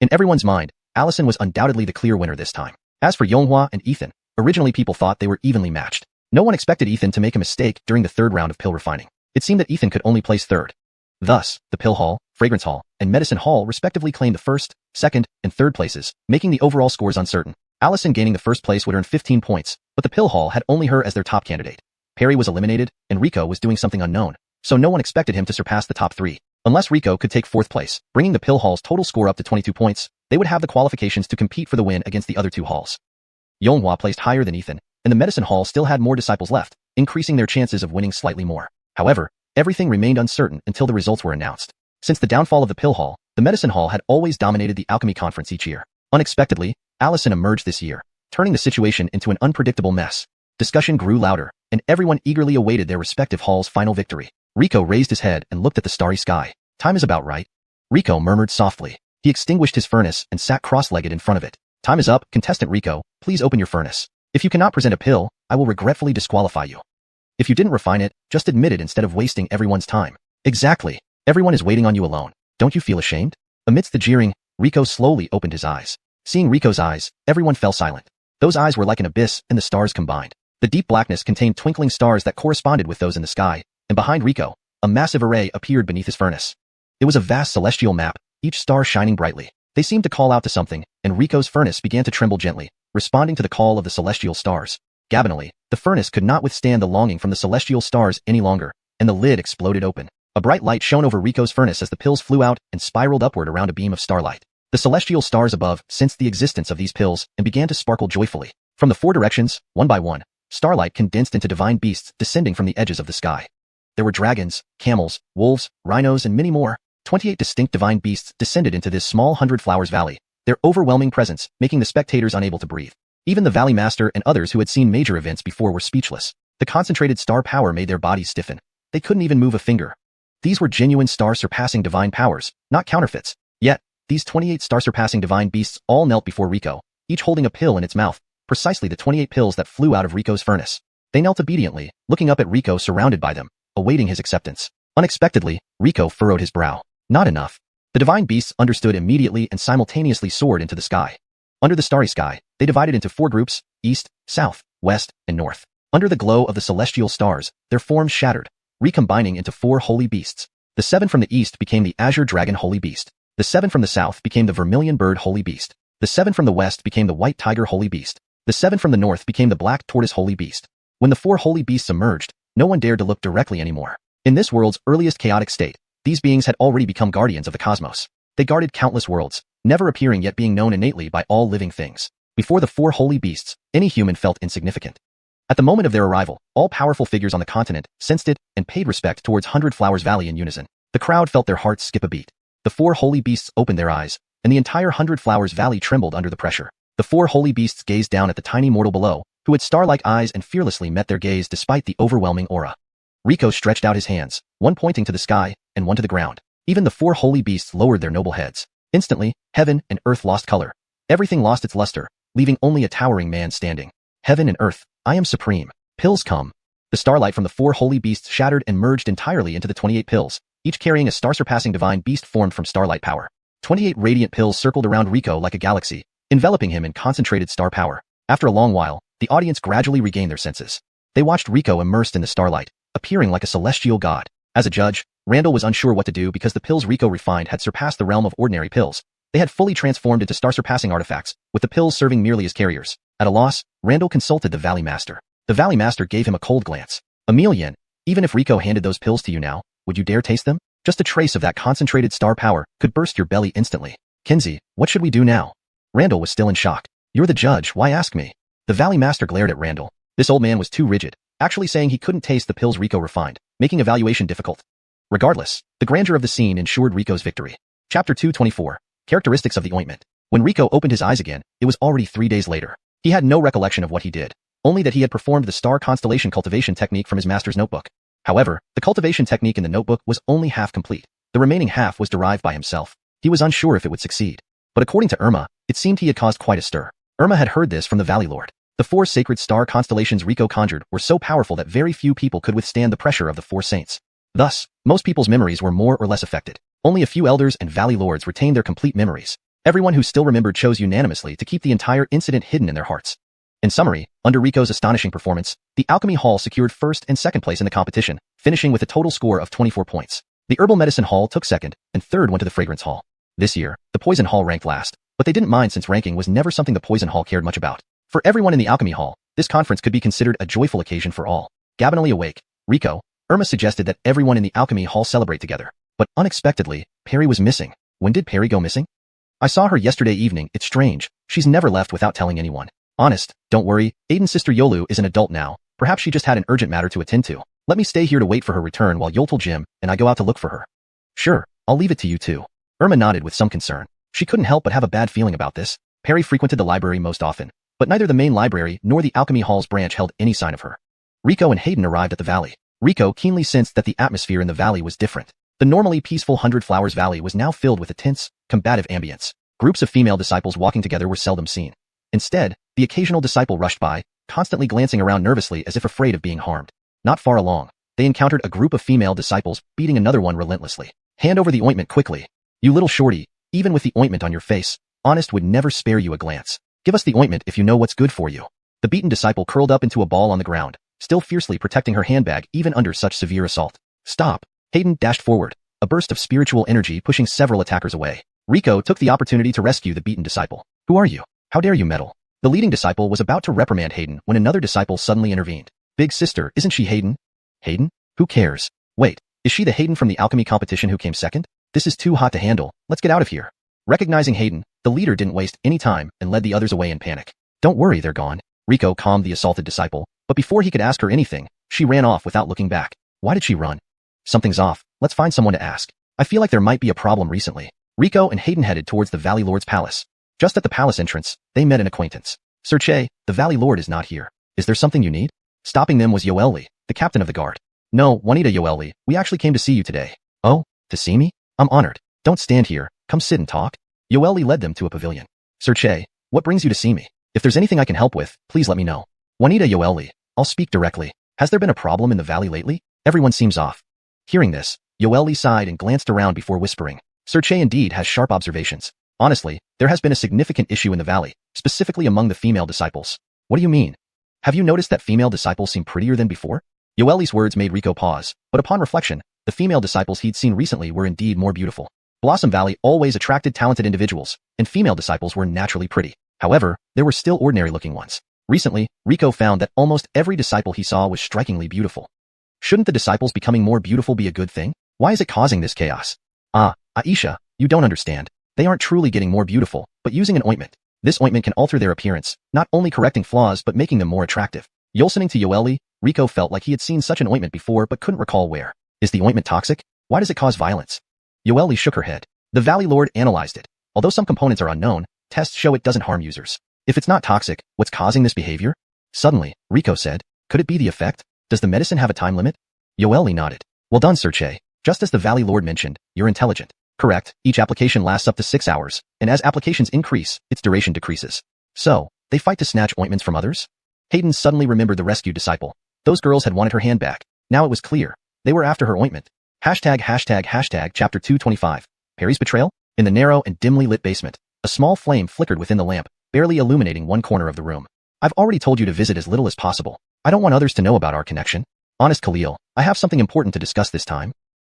In everyone's mind, Allison was undoubtedly the clear winner this time. As for Yonghua and Ethan, originally people thought they were evenly matched. No one expected Ethan to make a mistake during the 3rd round of pill refining. It seemed that Ethan could only place 3rd. Thus, the Pill Hall, Fragrance Hall, and Medicine Hall respectively claimed the 1st, 2nd, and 3rd places, making the overall scores uncertain. Allison gaining the 1st place would earn 15 points, but the Pill Hall had only her as their top candidate. Perry was eliminated, and Rico was doing something unknown, so no one expected him to surpass the top 3. Unless Rico could take 4th place, bringing the Pill Hall's total score up to 22 points, they would have the qualifications to compete for the win against the other 2 halls. Yonghua placed higher than Ethan, and the Medicine Hall still had more disciples left, increasing their chances of winning slightly more. However, everything remained uncertain until the results were announced. Since the downfall of the Pill Hall, the Medicine Hall had always dominated the alchemy conference each year. Unexpectedly, Allison emerged this year, turning the situation into an unpredictable mess. Discussion grew louder, and everyone eagerly awaited their respective hall's final victory. Rico raised his head and looked at the starry sky. Time is about right. Rico murmured softly. He extinguished his furnace and sat cross-legged in front of it. Time is up, contestant Rico, please open your furnace. If you cannot present a pill, I will regretfully disqualify you. If you didn't refine it, just admit it instead of wasting everyone's time. Exactly. Everyone is waiting on you alone. Don't you feel ashamed? Amidst the jeering, Rico slowly opened his eyes. Seeing Rico's eyes, everyone fell silent. Those eyes were like an abyss and the stars combined. The deep blackness contained twinkling stars that corresponded with those in the sky, and behind Rico, a massive array appeared beneath his furnace. It was a vast celestial map, each star shining brightly. They seemed to call out to something, and Rico's furnace began to tremble gently, responding to the call of the celestial stars. Gabinally, the furnace could not withstand the longing from the celestial stars any longer, and the lid exploded open. A bright light shone over Rico's furnace as the pills flew out and spiraled upward around a beam of starlight. The celestial stars above sensed the existence of these pills and began to sparkle joyfully. From the 4 directions, one by one, starlight condensed into divine beasts descending from the edges of the sky. There were dragons, camels, wolves, rhinos, and many more. 28 distinct divine beasts descended into this small 100 Flowers Valley, their overwhelming presence making the spectators unable to breathe. Even the Valley Master and others who had seen major events before were speechless. The concentrated star power made their bodies stiffen. They couldn't even move a finger. These were genuine star-surpassing divine powers, not counterfeits. Yet, these 28 star-surpassing divine beasts all knelt before Rico, each holding a pill in its mouth, precisely the 28 pills that flew out of Rico's furnace. They knelt obediently, looking up at Rico surrounded by them, awaiting his acceptance. Unexpectedly, Rico furrowed his brow. Not enough. The divine beasts understood immediately and simultaneously soared into the sky. Under the starry sky, they divided into 4 groups, east, south, west, and north. Under the glow of the celestial stars, their forms shattered, recombining into 4 holy beasts. The 7 from the east became the azure dragon holy beast. The 7 from the south became the vermilion bird holy beast. The 7 from the west became the white tiger holy beast. The 7 from the north became the black tortoise holy beast. When the 4 holy beasts emerged, no one dared to look directly anymore. In this world's earliest chaotic state, these beings had already become guardians of the cosmos. They guarded countless worlds, never appearing yet being known innately by all living things. Before the 4 holy beasts, any human felt insignificant. At the moment of their arrival, all powerful figures on the continent sensed it and paid respect towards 100 Flowers Valley in unison. The crowd felt their hearts skip a beat. The 4 holy beasts opened their eyes, and the entire 100 Flowers Valley trembled under the pressure. The 4 holy beasts gazed down at the tiny mortal below, who had star-like eyes and fearlessly met their gaze despite the overwhelming aura. Rico stretched out his hands, one pointing to the sky, and one to the ground. Even the 4 holy beasts lowered their noble heads. Instantly, heaven and earth lost color. Everything lost its luster, leaving only a towering man standing. Heaven and earth, I am supreme. Pills come. The starlight from the 4 holy beasts shattered and merged entirely into the 28 pills, each carrying a star-surpassing divine beast formed from starlight power. 28 radiant pills circled around Rico like a galaxy, enveloping him in concentrated star power. After a long while, the audience gradually regained their senses. They watched Rico immersed in the starlight, appearing like a celestial god. As a judge, Randall was unsure what to do because the pills Rico refined had surpassed the realm of ordinary pills. They had fully transformed into star-surpassing artifacts, with the pills serving merely as carriers. At a loss, Randall consulted the Valley Master. The Valley Master gave him a cold glance. Emilian, even if Rico handed those pills to you now, would you dare taste them? Just a trace of that concentrated star power could burst your belly instantly. Kinsey, what should we do now? Randall was still in shock. You're the judge, why ask me? The Valley Master glared at Randall. This old man was too rigid, actually saying he couldn't taste the pills Rico refined, making evaluation difficult. Regardless, the grandeur of the scene ensured Rico's victory. Chapter 224. Characteristics of the ointment. When Rico opened his eyes again, it was already 3 days later. He had no recollection of what he did, only that he had performed the star constellation cultivation technique from his master's notebook. However, the cultivation technique in the notebook was only half complete. The remaining half was derived by himself. He was unsure if it would succeed. But according to Irma, it seemed he had caused quite a stir. Irma had heard this from the Valley Lord. The 4 sacred star constellations Rico conjured were so powerful that very few people could withstand the pressure of the 4 saints. Thus, most people's memories were more or less affected. Only a few elders and Valley Lords retained their complete memories. Everyone who still remembered chose unanimously to keep the entire incident hidden in their hearts. In summary, under Rico's astonishing performance, the Alchemy Hall secured 1st and 2nd place in the competition, finishing with a total score of 24 points. The Herbal Medicine Hall took 2nd, and 3rd went to the Fragrance Hall. This year, the Poison Hall ranked last, but they didn't mind since ranking was never something the Poison Hall cared much about. For everyone in the Alchemy Hall, this conference could be considered a joyful occasion for all. Gabinally awake, Rico, Irma suggested that everyone in the Alchemy Hall celebrate together. But unexpectedly, Perry was missing. When did Perry go missing? I saw her yesterday evening, it's strange. She's never left without telling anyone. Honest, don't worry, Aiden's sister Yolu is an adult now. Perhaps she just had an urgent matter to attend to. Let me stay here to wait for her return while you'll tell Jim and I go out to look for her. Sure, I'll leave it to you too. Irma nodded with some concern. She couldn't help but have a bad feeling about this. Perry frequented the library most often, but neither the main library nor the Alchemy Hall's branch held any sign of her. Rico and Hayden arrived at the valley. Rico keenly sensed that the atmosphere in the valley was different. The normally peaceful Hundred Flowers Valley was now filled with a tense, combative ambience. Groups of female disciples walking together were seldom seen. Instead, the occasional disciple rushed by, constantly glancing around nervously as if afraid of being harmed. Not far along, they encountered a group of female disciples beating another one relentlessly. Hand over the ointment quickly. You little shorty, even with the ointment on your face, Honest would never spare you a glance. Give us the ointment if you know what's good for you. The beaten disciple curled up into a ball on the ground, still fiercely protecting her handbag even under such severe assault. Stop! Hayden dashed forward, a burst of spiritual energy pushing several attackers away. Rico took the opportunity to rescue the beaten disciple. Who are you? How dare you meddle? The leading disciple was about to reprimand Hayden when another disciple suddenly intervened. Big sister, isn't she Hayden? Hayden? Who cares? Wait, is she the Hayden from the alchemy competition who came second? This is too hot to handle, let's get out of here. Recognizing Hayden, the leader didn't waste any time and led the others away in panic. Don't worry, they're gone. Rico calmed the assaulted disciple, but before he could ask her anything, she ran off without looking back. Why did she run? Something's off, let's find someone to ask. I feel like there might be a problem recently. Rico and Hayden headed towards the Valley Lord's palace. Just at the palace entrance, they met an acquaintance. Sir Che, the Valley Lord is not here. Is there something you need? Stopping them was Yoeli, the captain of the guard. No, Juanita Yoeli, we actually came to see you today. Oh, to see me? I'm honored. Don't stand here, come sit and talk. Yoeli led them to a pavilion. Sir Che, what brings you to see me? If there's anything I can help with, please let me know. Juanita Yoeli, I'll speak directly. Has there been a problem in the valley lately? Everyone seems off. Hearing this, Yoeli sighed and glanced around before whispering. Sir Che indeed has sharp observations. Honestly, there has been a significant issue in the valley, specifically among the female disciples. What do you mean? Have you noticed that female disciples seem prettier than before? Yoeli's words made Rico pause, but upon reflection, the female disciples he'd seen recently were indeed more beautiful. Blossom Valley always attracted talented individuals, and female disciples were naturally pretty. However, there were still ordinary-looking ones. Recently, Rico found that almost every disciple he saw was strikingly beautiful. Shouldn't the disciples becoming more beautiful be a good thing? Why is it causing this chaos? Ah, Aisha, you don't understand. They aren't truly getting more beautiful, but using an ointment. This ointment can alter their appearance, not only correcting flaws but making them more attractive. Listening to Yoeli, Rico felt like he had seen such an ointment before but couldn't recall where. Is the ointment toxic? Why does it cause violence? Yoeli shook her head. The Valley Lord analyzed it. Although some components are unknown, tests show it doesn't harm users. If it's not toxic, what's causing this behavior? Suddenly, Rico said, could it be the effect? Does the medicine have a time limit? Yoeli nodded. Well done, Sir Che. Just as the Valley Lord mentioned, you're intelligent. Correct, each application lasts up to 6 hours, and as applications increase, its duration decreases. So, they fight to snatch ointments from others? Hayden suddenly remembered the rescued disciple. Those girls had wanted her hand back. Now it was clear. They were after her ointment. Chapter 225. Perry's betrayal? In the narrow and dimly lit basement, a small flame flickered within the lamp, barely illuminating one corner of the room. I've already told you to visit as little as possible. I don't want others to know about our connection. Honest Khalil, I have something important to discuss this time.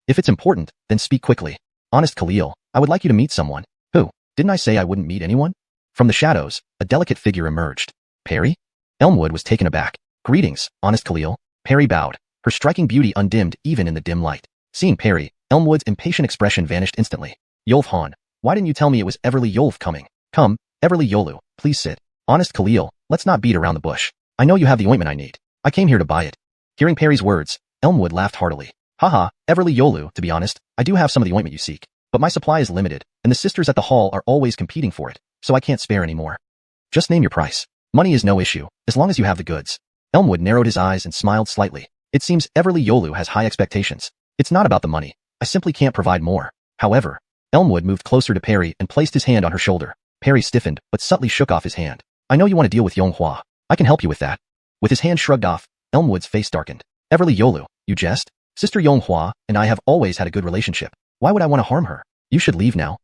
If it's important, then speak quickly. Honest Khalil, I would like you to meet someone. Who? Didn't I say I wouldn't meet anyone? From the shadows, a delicate figure emerged. Perry? Elmwood was taken aback. Greetings, Honest Khalil. Perry bowed, her striking beauty undimmed even in the dim light. Seeing Perry, Elmwood's impatient expression vanished instantly. Yolf-Han, why didn't you tell me it was Everly Yolf coming? Come, Everly Yolu, please sit. Honest Khalil, let's not beat around the bush. I know you have the ointment I need. I came here to buy it. Hearing Perry's words, Elmwood laughed heartily. Haha, Everly Yolu, to be honest, I do have some of the ointment you seek. But my supply is limited, and the sisters at the hall are always competing for it, so I can't spare any more. Just name your price. Money is no issue, as long as you have the goods. Elmwood narrowed his eyes and smiled slightly. It seems Everly Yolu has high expectations. It's not about the money. I simply can't provide more. However, Elmwood moved closer to Perry and placed his hand on her shoulder. Perry stiffened, but subtly shook off his hand. I know you want to deal with Yonghua. I can help you with that. With his hand shrugged off, Elmwood's face darkened. Everly Yolu, you jest? Sister Yonghua and I have always had a good relationship. Why would I want to harm her? You should leave now.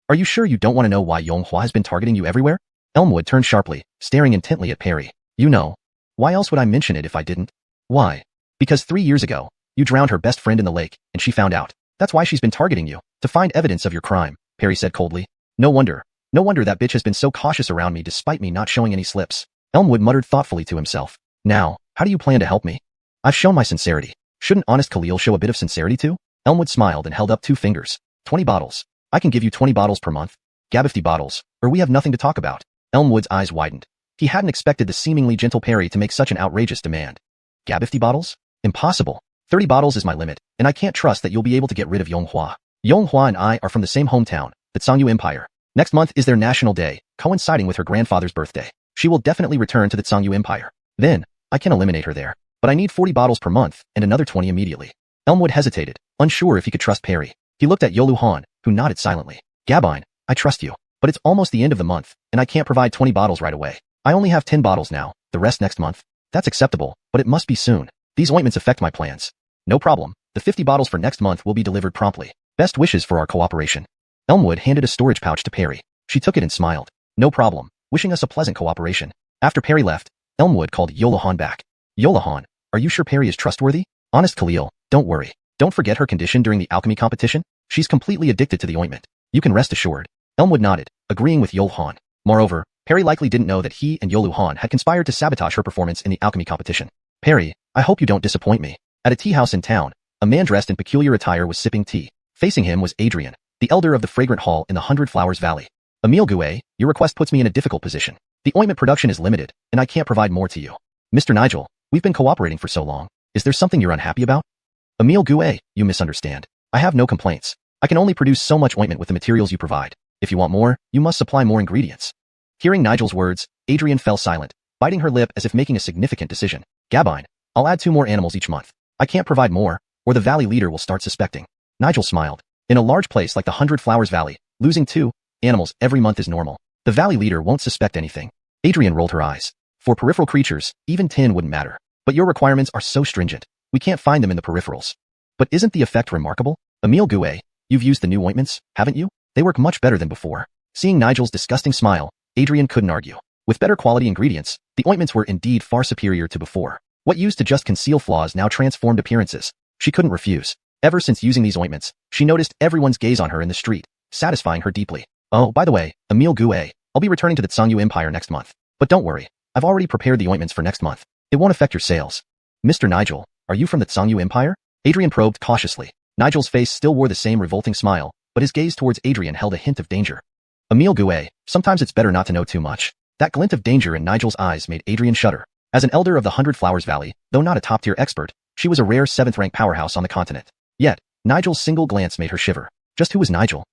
Are you sure you don't want to know why Yonghua has been targeting you everywhere? Elmwood turned sharply, staring intently at Perry. You know. Why else would I mention it if I didn't? Why? Because 3 years ago, you drowned her best friend in the lake, and she found out. That's why she's been targeting you, to find evidence of your crime, Perry said coldly. No wonder that bitch has been so cautious around me despite me not showing any slips. Elmwood muttered thoughtfully to himself. Now, how do you plan to help me? I've shown my sincerity. Shouldn't Honest Khalil show a bit of sincerity too? Elmwood smiled and held up 2 fingers. 20 bottles. I can give you 20 bottles per month. Gab 50 bottles, or we have nothing to talk about. Elmwood's eyes widened. He hadn't expected the seemingly gentle Perry to make such an outrageous demand. Gab 50 bottles? Impossible. 30 bottles is my limit, and I can't trust that you'll be able to get rid of Yonghua. Yonghua and I are from the same hometown, the Xianxia Empire. Next month is their national day, coinciding with her grandfather's birthday. She will definitely return to the Xianxia Empire. Then, I can eliminate her there. But I need 40 bottles per month, and another 20 immediately. Elmwood hesitated, unsure if he could trust Perry. He looked at Yolu Han, who nodded silently. Gabine, I trust you. But it's almost the end of the month, and I can't provide 20 bottles right away. I only have 10 bottles now, the rest next month. That's acceptable, but it must be soon. These ointments affect my plans. No problem. The 50 bottles for next month will be delivered promptly. Best wishes for our cooperation. Elmwood handed a storage pouch to Perry. She took it and smiled. No problem, wishing us a pleasant cooperation. After Perry left, Elmwood called Yolahan back. Yolahan, are you sure Perry is trustworthy? Honest Khalil, don't worry. Don't forget her condition during the alchemy competition. She's completely addicted to the ointment. You can rest assured. Elmwood nodded, agreeing with Yolahan. Moreover, Perry likely didn't know that he and Yoluhan had conspired to sabotage her performance in the alchemy competition. Perry, I hope you don't disappoint me. At a tea house in town, a man dressed in peculiar attire was sipping tea. Facing him was Adrian, the elder of the fragrant hall in the 100 Flowers Valley. Emile Gouet, your request puts me in a difficult position. The ointment production is limited, and I can't provide more to you. Mr. Nigel, we've been cooperating for so long. Is there something you're unhappy about? Emile Gouet, you misunderstand. I have no complaints. I can only produce so much ointment with the materials you provide. If you want more, you must supply more ingredients. Hearing Nigel's words, Adrian fell silent, biting her lip as if making a significant decision. Gabine, I'll add 2 more animals each month. I can't provide more, or the valley leader will start suspecting. Nigel smiled. In a large place like the 100 Flowers Valley, losing 2 animals every month is normal. The valley leader won't suspect anything. Adrian rolled her eyes. For peripheral creatures, even 10 wouldn't matter. But your requirements are so stringent. We can't find them in the peripherals. But isn't the effect remarkable? Emile Gouet, you've used the new ointments, haven't you? They work much better than before. Seeing Nigel's disgusting smile, Adrian couldn't argue. With better quality ingredients, the ointments were indeed far superior to before. What used to just conceal flaws now transformed appearances. She couldn't refuse. Ever since using these ointments, she noticed everyone's gaze on her in the street, satisfying her deeply. Oh, by the way, Emile Gouet, I'll be returning to the Xianxia Empire next month. But don't worry, I've already prepared the ointments for next month. It won't affect your sales. Mr. Nigel, are you from the Xianxia Empire? Adrian probed cautiously. Nigel's face still wore the same revolting smile, but his gaze towards Adrian held a hint of danger. Emile Gouet, sometimes it's better not to know too much. That glint of danger in Nigel's eyes made Adrian shudder. As an elder of the 100 Flowers Valley, though not a top-tier expert, she was a rare 7th-rank powerhouse on the continent. Yet, Nigel's single glance made her shiver. Just who was Nigel?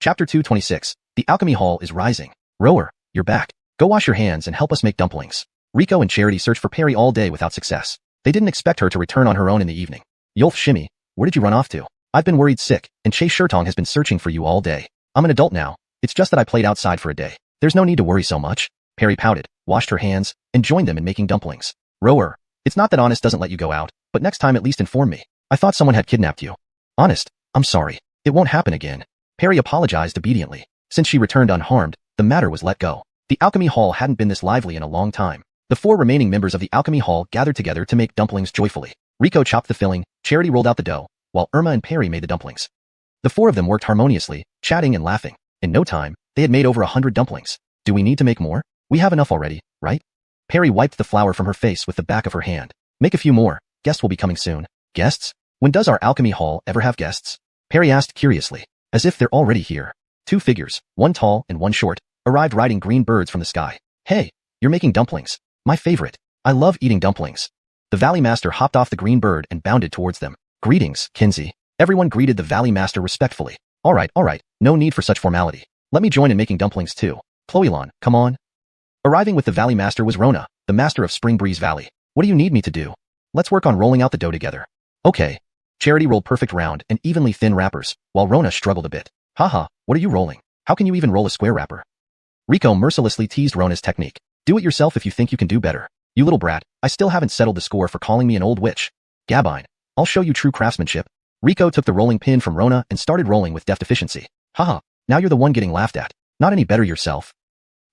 Chapter 226. The Alchemy Hall is rising. Rower, you're back. Go wash your hands and help us make dumplings. Rico and Charity searched for Perry all day without success. They didn't expect her to return on her own in the evening. Yulf Shimmy, where did you run off to? I've been worried sick, and Che Shirtong has been searching for you all day. I'm an adult now. It's just that I played outside for a day. There's no need to worry so much. Perry pouted, washed her hands, and joined them in making dumplings. Rower, it's not that Honest doesn't let you go out, but next time at least inform me. I thought someone had kidnapped you. Honest, I'm sorry. It won't happen again. Perry apologized obediently. Since she returned unharmed, the matter was let go. The Alchemy Hall hadn't been this lively in a long time. The 4 remaining members of the Alchemy Hall gathered together to make dumplings joyfully. Rico chopped the filling, Charity rolled out the dough, while Irma and Perry made the dumplings. The 4 of them worked harmoniously, chatting and laughing. In no time, they had made over 100 dumplings. Do we need to make more? We have enough already, right? Perry wiped the flour from her face with the back of her hand. Make a few more. Guests will be coming soon. Guests? When does our Alchemy Hall ever have guests? Perry asked curiously, as if they're already here. 2 figures, one tall and one short, arrived riding green birds from the sky. Hey, you're making dumplings. My favorite. I love eating dumplings. The Valley Master hopped off the green bird and bounded towards them. Greetings, Kinsey. Everyone greeted the Valley Master respectfully. All right, no need for such formality. Let me join in making dumplings too. Chloelon, come on. Arriving with the Valley Master was Rona, the master of Spring Breeze Valley. What do you need me to do? Let's work on rolling out the dough together. Okay. Charity rolled perfect round and evenly thin wrappers, while Rona struggled a bit. Haha, what are you rolling? How can you even roll a square wrapper? Rico mercilessly teased Rona's technique. Do it yourself if you think you can do better. You little brat, I still haven't settled the score for calling me an old witch. Gabine, I'll show you true craftsmanship. Rico took the rolling pin from Rona and started rolling with deft efficiency. Haha, now you're the one getting laughed at. Not any better yourself.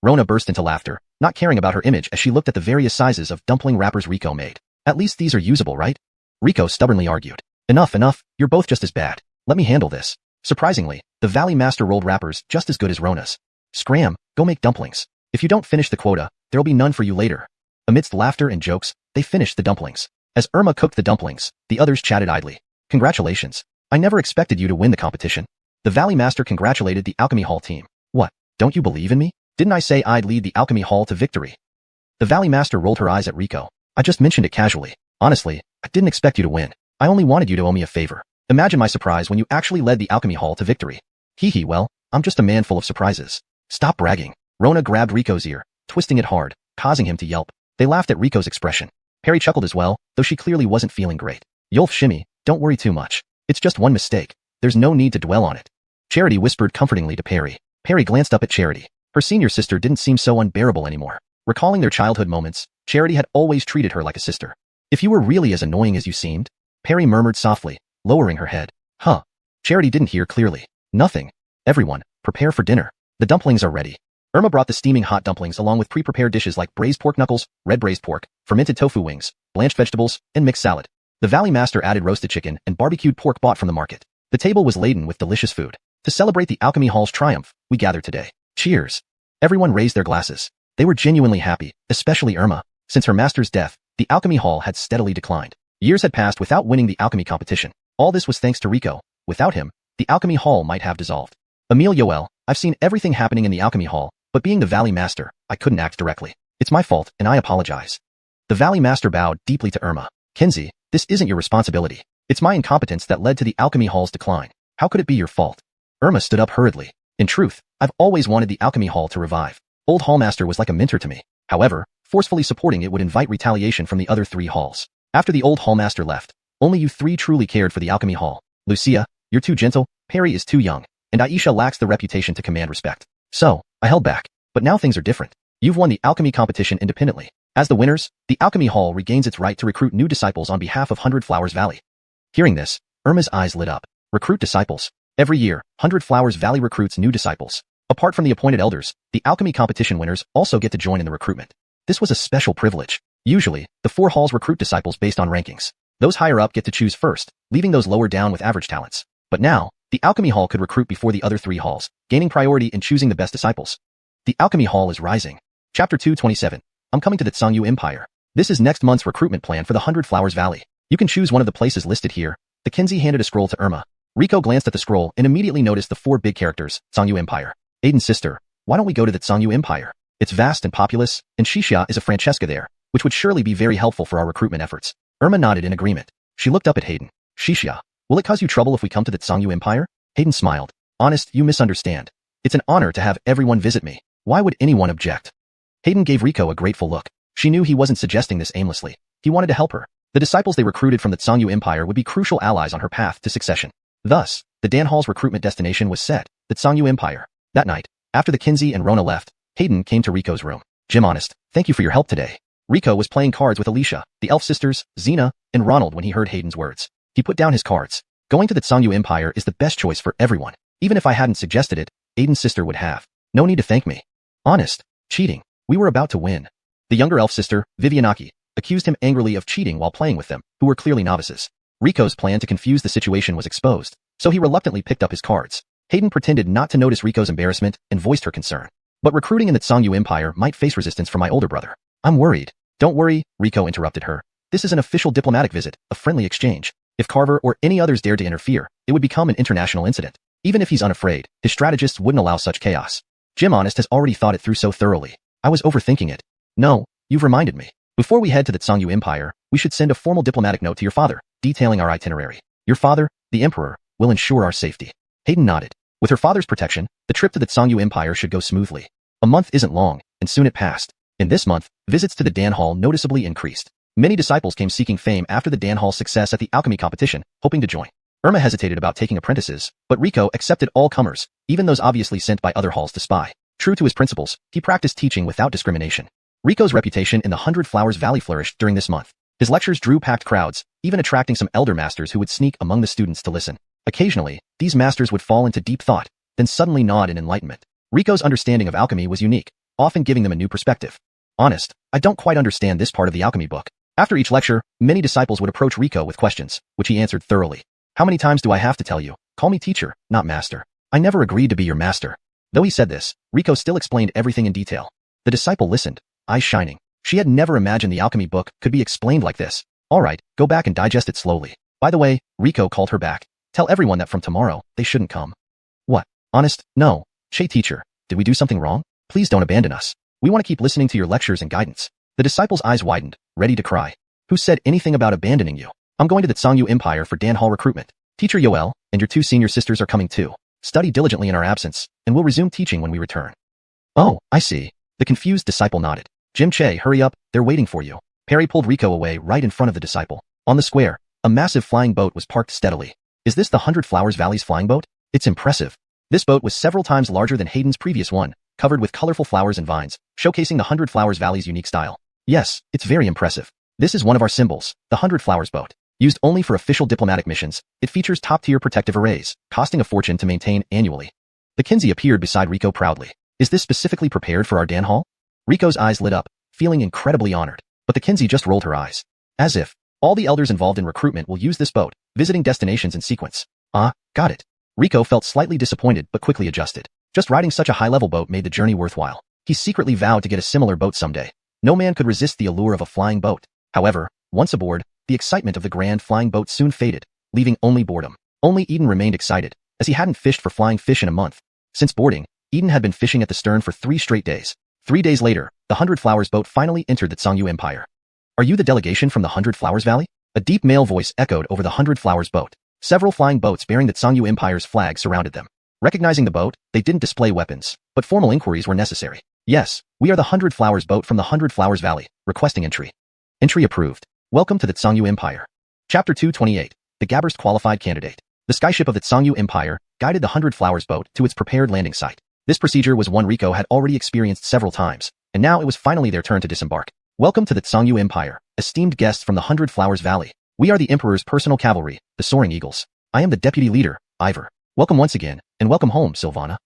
Rona burst into laughter, not caring about her image as she looked at the various sizes of dumpling wrappers Rico made. At least these are usable, right? Rico stubbornly argued. Enough, you're both just as bad. Let me handle this. Surprisingly, the Valley Master rolled wrappers just as good as Rona's. Scram, go make dumplings. If you don't finish the quota, there'll be none for you later. Amidst laughter and jokes, they finished the dumplings. As Irma cooked the dumplings, the others chatted idly. Congratulations. I never expected you to win the competition. The Valley Master congratulated the Alchemy Hall team. What, don't you believe in me? Didn't I say I'd lead the Alchemy Hall to victory? The Valley Master rolled her eyes at Rico. I just mentioned it casually. Honestly, I didn't expect you to win. I only wanted you to owe me a favor. Imagine my surprise when you actually led the Alchemy Hall to victory. Hee, well, I'm just a man full of surprises. Stop bragging. Rona grabbed Rico's ear, twisting it hard, causing him to yelp. They laughed at Rico's expression. Perry chuckled as well, though she clearly wasn't feeling great. Yulf shimmy, don't worry too much. It's just one mistake. There's no need to dwell on it. Charity whispered comfortingly to Perry. Perry glanced up at Charity. Her senior sister didn't seem so unbearable anymore. Recalling their childhood moments, Charity had always treated her like a sister. If you were really as annoying as you seemed, Perry murmured softly, lowering her head. Huh. Charity didn't hear clearly. Nothing. Everyone, prepare for dinner. The dumplings are ready. Irma brought the steaming hot dumplings along with pre-prepared dishes like braised pork knuckles, red braised pork, fermented tofu wings, blanched vegetables, and mixed salad. The Valley Master added roasted chicken and barbecued pork bought from the market. The table was laden with delicious food. To celebrate the Alchemy Hall's triumph, we gathered today. Cheers. Everyone raised their glasses. They were genuinely happy, especially Irma. Since her master's death, the Alchemy Hall had steadily declined. Years had passed without winning the alchemy competition. All this was thanks to Rico. Without him, the Alchemy Hall might have dissolved. Emile Yoel, I've seen everything happening in the Alchemy Hall, but being the Valley Master, I couldn't act directly. It's my fault, and I apologize. The Valley Master bowed deeply to Irma. Kinsey, this isn't your responsibility. It's my incompetence that led to the Alchemy Hall's decline. How could it be your fault? Irma stood up hurriedly. In truth, I've always wanted the Alchemy Hall to revive. Old Hallmaster was like a mentor to me. However, forcefully supporting it would invite retaliation from the other 3 halls. After the old Hallmaster left, only you 3 truly cared for the Alchemy Hall. Lucia, you're too gentle, Perry is too young, and Aisha lacks the reputation to command respect. So, I held back. But now things are different. You've won the alchemy competition independently. As the winners, the Alchemy Hall regains its right to recruit new disciples on behalf of 100 Flowers Valley. Hearing this, Irma's eyes lit up. Recruit disciples. Every year, 100 Flowers Valley recruits new disciples. Apart from the appointed elders, the alchemy competition winners also get to join in the recruitment. This was a special privilege. Usually, the 4 halls recruit disciples based on rankings. Those higher up get to choose first, leaving those lower down with average talents. But now, the Alchemy Hall could recruit before the other 3 halls, gaining priority in choosing the best disciples. The Alchemy Hall is rising. Chapter 227. I'm coming to the Xianxia Empire. This is next month's recruitment plan for the 100 Flowers Valley. You can choose one of the places listed here. The Kinsey handed a scroll to Irma. Rico glanced at the scroll and immediately noticed the 4 big characters, Xianxia Empire. Aiden's sister, why don't we go to the Xianxia Empire? It's vast and populous, and Xianxia is a Francesca there, which would surely be very helpful for our recruitment efforts. Irma nodded in agreement. She looked up at Hayden. Xianxia, will it cause you trouble if we come to the Xianxia Empire? Hayden smiled. Honest, you misunderstand. It's an honor to have everyone visit me. Why would anyone object? Hayden gave Rico a grateful look. She knew he wasn't suggesting this aimlessly. He wanted to help her. The disciples they recruited from the Xianxia Empire would be crucial allies on her path to succession. Thus, the Dan Hall's recruitment destination was set, the Xianxia Empire. That night, after the Kinsey and Rona left, Hayden came to Rico's room. Jim, honest, thank you for your help today. Rico was playing cards with Alicia, the elf sisters, Xena, and Ronald when he heard Hayden's words. He put down his cards. Going to the Xianxia Empire is the best choice for everyone. Even if I hadn't suggested it, Aiden's sister would have. No need to thank me. Honest. Cheating. We were about to win. The younger elf sister, Vivianaki, accused him angrily of cheating while playing with them, who were clearly novices. Rico's plan to confuse the situation was exposed, so he reluctantly picked up his cards. Hayden pretended not to notice Rico's embarrassment and voiced her concern. But recruiting in the Xianxia Empire might face resistance from my older brother. I'm worried. Don't worry, Rico interrupted her. This is an official diplomatic visit, a friendly exchange. If Carver or any others dared to interfere, it would become an international incident. Even if he's unafraid, his strategists wouldn't allow such chaos. Jim Honest has already thought it through so thoroughly. I was overthinking it. No, you've reminded me. Before we head to the Xianxia Empire, we should send a formal diplomatic note to your father, detailing our itinerary. Your father, the Emperor, will ensure our safety. Hayden nodded. With her father's protection, the trip to the Xianxia Empire should go smoothly. A month isn't long, and soon it passed. In this month, visits to the Dan Hall noticeably increased. Many disciples came seeking fame after the Dan Hall's success at the alchemy competition, hoping to join. Irma hesitated about taking apprentices, but Rico accepted all comers, even those obviously sent by other halls to spy. True to his principles, he practiced teaching without discrimination. Rico's reputation in the 100 Flowers Valley flourished during this month. His lectures drew packed crowds, even attracting some elder masters who would sneak among the students to listen. Occasionally, these masters would fall into deep thought, then suddenly nod in enlightenment. Rico's understanding of alchemy was unique, often giving them a new perspective. Honest, I don't quite understand this part of the alchemy book. After each lecture, many disciples would approach Rico with questions, which he answered thoroughly. How many times do I have to tell you? Call me teacher, not master. I never agreed to be your master. Though he said this, Rico still explained everything in detail. The disciple listened, eyes shining. She had never imagined the alchemy book could be explained like this. All right, go back and digest it slowly. By the way, Rico called her back. Tell everyone that from tomorrow, they shouldn't come. What? Honest? No. Shay teacher, did we do something wrong? Please don't abandon us. We want to keep listening to your lectures and guidance. The disciple's eyes widened, ready to cry. Who said anything about abandoning you? I'm going to the Xianxia Empire for Dan Hall recruitment. Teacher Yoel, and your 2 senior sisters are coming too. Study diligently in our absence, and we'll resume teaching when we return. Oh, I see. The confused disciple nodded. Jim Che, hurry up, they're waiting for you. Perry pulled Rico away right in front of the disciple. On the square, a massive flying boat was parked steadily. Is this the 100 Flowers Valley's flying boat? It's impressive. This boat was several times larger than Hayden's previous one, covered with colorful flowers and vines, showcasing the 100 Flowers Valley's unique style. Yes, it's very impressive. This is one of our symbols, the 100 Flowers boat. Used only for official diplomatic missions, it features top-tier protective arrays, costing a fortune to maintain annually. The Kinsey appeared beside Rico proudly. Is this specifically prepared for our Dan Hall? Rico's eyes lit up, feeling incredibly honored, but the Kinsey just rolled her eyes. As if, all the elders involved in recruitment will use this boat, visiting destinations in sequence. Ah, got it. Rico felt slightly disappointed but quickly adjusted. Just riding such a high-level boat made the journey worthwhile. He secretly vowed to get a similar boat someday. No man could resist the allure of a flying boat. However, once aboard, the excitement of the grand flying boat soon faded, leaving only boredom. Only Eden remained excited, as he hadn't fished for flying fish in a month. Since boarding, Eden had been fishing at the stern for 3 straight days. 3 days later, the 100 Flowers boat finally entered the Xianxia Empire. Are you the delegation from the 100 Flowers Valley? A deep male voice echoed over the 100 Flowers boat. Several flying boats bearing the Xianxia Empire's flag surrounded them. Recognizing the boat, they didn't display weapons, but formal inquiries were necessary. Yes, we are the 100 Flowers boat from the 100 Flowers Valley, requesting entry. Entry approved. Welcome to the Xianxia Empire. Chapter 228, The Gabber's Qualified Candidate. The skyship of the Xianxia Empire guided the 100 Flowers boat to its prepared landing site. This procedure was one Rico had already experienced several times, and now it was finally their turn to disembark. Welcome to the Xianxia Empire, esteemed guests from the 100 Flowers Valley. We are the Emperor's personal cavalry, the Soaring Eagles. I am the deputy leader, Ivor. Welcome once again, and welcome home, Sylvana.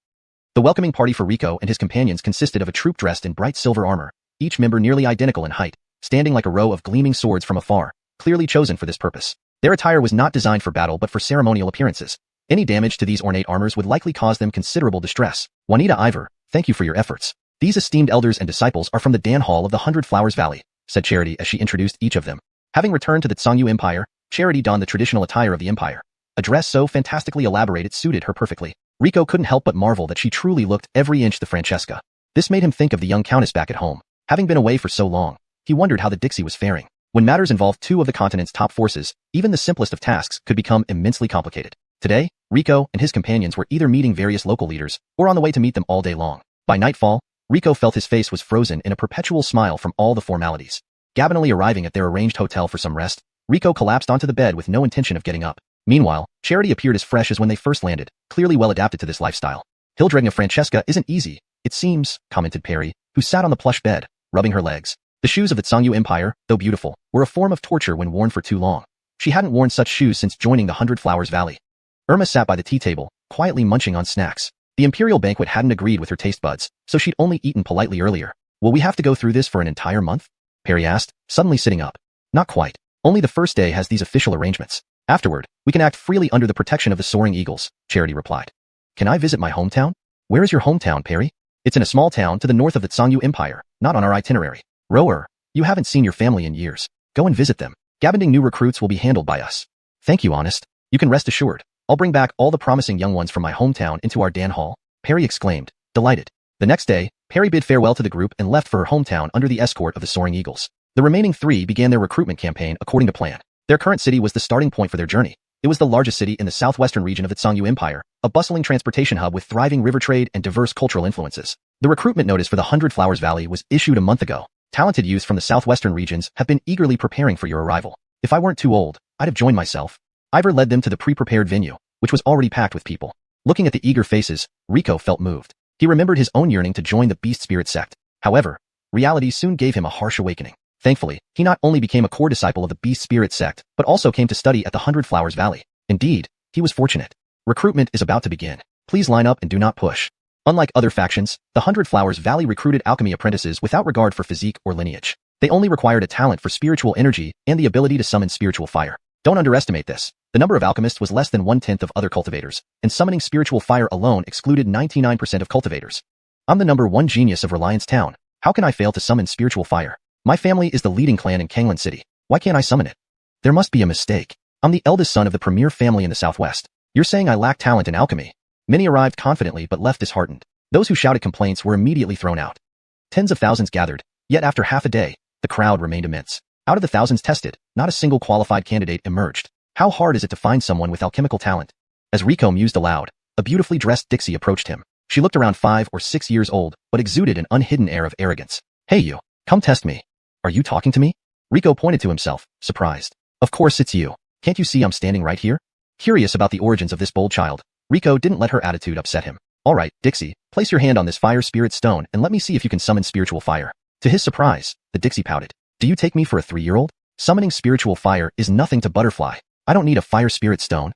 The welcoming party for Rico and his companions consisted of a troop dressed in bright silver armor, each member nearly identical in height, standing like a row of gleaming swords from afar, clearly chosen for this purpose. Their attire was not designed for battle but for ceremonial appearances. Any damage to these ornate armors would likely cause them considerable distress. Juanita Ivor, thank you for your efforts. These esteemed elders and disciples are from the Dan Hall of the 100 Flowers Valley, said Charity as she introduced each of them. Having returned to the Xianxia Empire, Charity donned the traditional attire of the empire. A dress so fantastically elaborate suited her perfectly. Rico couldn't help but marvel that she truly looked every inch the Francesca. This made him think of the young countess back at home. Having been away for so long, he wondered how the Dixie was faring. When matters involved 2 of the continent's top forces, even the simplest of tasks could become immensely complicated. Today, Rico and his companions were either meeting various local leaders or on the way to meet them all day long. By nightfall, Rico felt his face was frozen in a perpetual smile from all the formalities. Gabinally arriving at their arranged hotel for some rest, Rico collapsed onto the bed with no intention of getting up. Meanwhile, Charity appeared as fresh as when they first landed, clearly well adapted to this lifestyle. Hildregna Francesca isn't easy, it seems, commented Perry, who sat on the plush bed, rubbing her legs. The shoes of the Xianxia Empire, though beautiful, were a form of torture when worn for too long. She hadn't worn such shoes since joining the 100 Flowers Valley. Irma sat by the tea table, quietly munching on snacks. The imperial banquet hadn't agreed with her taste buds, so she'd only eaten politely earlier. Will we have to go through this for an entire month? Perry asked, suddenly sitting up. Not quite. Only the first day has these official arrangements. Afterward, we can act freely under the protection of the Soaring Eagles, Charity replied. Can I visit my hometown? Where is your hometown, Perry? It's in a small town to the north of the Xianxia Empire, not on our itinerary. Rower, you haven't seen your family in years. Go and visit them. Gabbanding new recruits will be handled by us. Thank you, Honest. You can rest assured. I'll bring back all the promising young ones from my hometown into our Dan Hall, Perry exclaimed, delighted. The next day, Perry bid farewell to the group and left for her hometown under the escort of the Soaring Eagles. The remaining 3 began their recruitment campaign according to plan. Their current city was the starting point for their journey. It was the largest city in the southwestern region of the Xianxia Empire, a bustling transportation hub with thriving river trade and diverse cultural influences. The recruitment notice for the 100 Flowers Valley was issued a month ago. Talented youths from the southwestern regions have been eagerly preparing for your arrival. If I weren't too old, I'd have joined myself. Ivor led them to the pre-prepared venue, which was already packed with people. Looking at the eager faces, Rico felt moved. He remembered his own yearning to join the Beast Spirit Sect. However, reality soon gave him a harsh awakening. Thankfully, he not only became a core disciple of the Beast Spirit Sect, but also came to study at the 100 Flowers Valley. Indeed, he was fortunate. Recruitment is about to begin. Please line up and do not push. Unlike other factions, the 100 Flowers Valley recruited alchemy apprentices without regard for physique or lineage. They only required a talent for spiritual energy and the ability to summon spiritual fire. Don't underestimate this. The number of alchemists was less than 1/10 of other cultivators, and summoning spiritual fire alone excluded 99% of cultivators. I'm the number 1 genius of Reliance Town. How can I fail to summon spiritual fire? My family is the leading clan in Kanglan City. Why can't I summon it? There must be a mistake. I'm the eldest son of the premier family in the southwest. You're saying I lack talent in alchemy? Many arrived confidently but left disheartened. Those who shouted complaints were immediately thrown out. Tens of thousands gathered, yet after half a day, the crowd remained immense. Out of the thousands tested, not a single qualified candidate emerged. How hard is it to find someone with alchemical talent? As Rico mused aloud, a beautifully dressed Dixie approached him. She looked around 5 or 6 years old, but exuded an unhidden air of arrogance. Hey you, come test me. Are you talking to me? Rico pointed to himself, surprised. Of course it's you. Can't you see I'm standing right here? Curious about the origins of this bold child, Rico didn't let her attitude upset him. Alright, Dixie, place your hand on this fire spirit stone and let me see if you can summon spiritual fire. To his surprise, the Dixie pouted. Do you take me for a 3-year-old? Summoning spiritual fire is nothing to Butterfly. I don't need a fire spirit stone.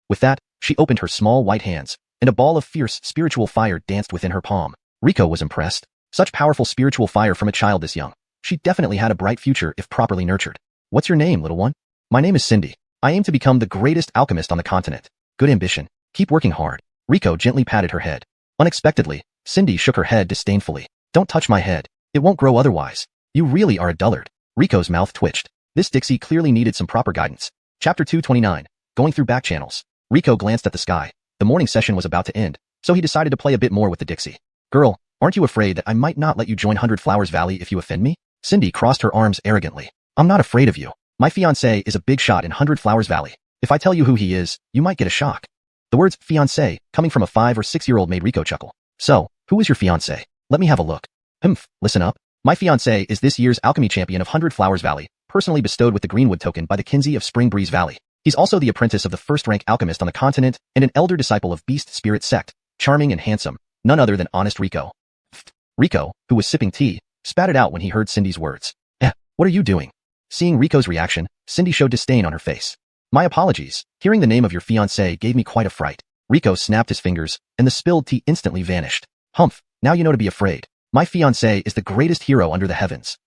With that, she opened her small white hands, and a ball of fierce spiritual fire danced within her palm. Rico was impressed. Such powerful spiritual fire from a child this young. She definitely had a bright future if properly nurtured. What's your name, little one? My name is Cindy. I aim to become the greatest alchemist on the continent. Good ambition. Keep working hard. Rico gently patted her head. Unexpectedly, Cindy shook her head disdainfully. Don't touch my head. It won't grow otherwise. You really are a dullard. Rico's mouth twitched. This Dixie clearly needed some proper guidance. Chapter 229. Going through back channels. Rico glanced at the sky. The morning session was about to end, so he decided to play a bit more with the Dixie. Girl, aren't you afraid that I might not let you join 100 Flowers Valley if you offend me? Cindy crossed her arms arrogantly. I'm not afraid of you. My fiancé is a big shot in 100 Flowers Valley. If I tell you who he is, you might get a shock. The words fiancé, coming from a 5 or 6-year-old made Rico chuckle. So, who is your fiancé? Let me have a look. Listen up. My fiancé is this year's alchemy champion of 100 Flowers Valley, personally bestowed with the Greenwood token by the Kinsey of Spring Breeze Valley. He's also the apprentice of the first-rank alchemist on the continent and an elder disciple of Beast Spirit Sect, charming and handsome, none other than honest Rico. Rico, who was sipping tea, spat it out when he heard Cindy's words. What are you doing? Seeing Rico's reaction, Cindy showed disdain on her face. My apologies. Hearing the name of your fiancé gave me quite a fright. Rico snapped his fingers, and the spilled tea instantly vanished. Now you know to be afraid. My fiancé is the greatest hero under the heavens.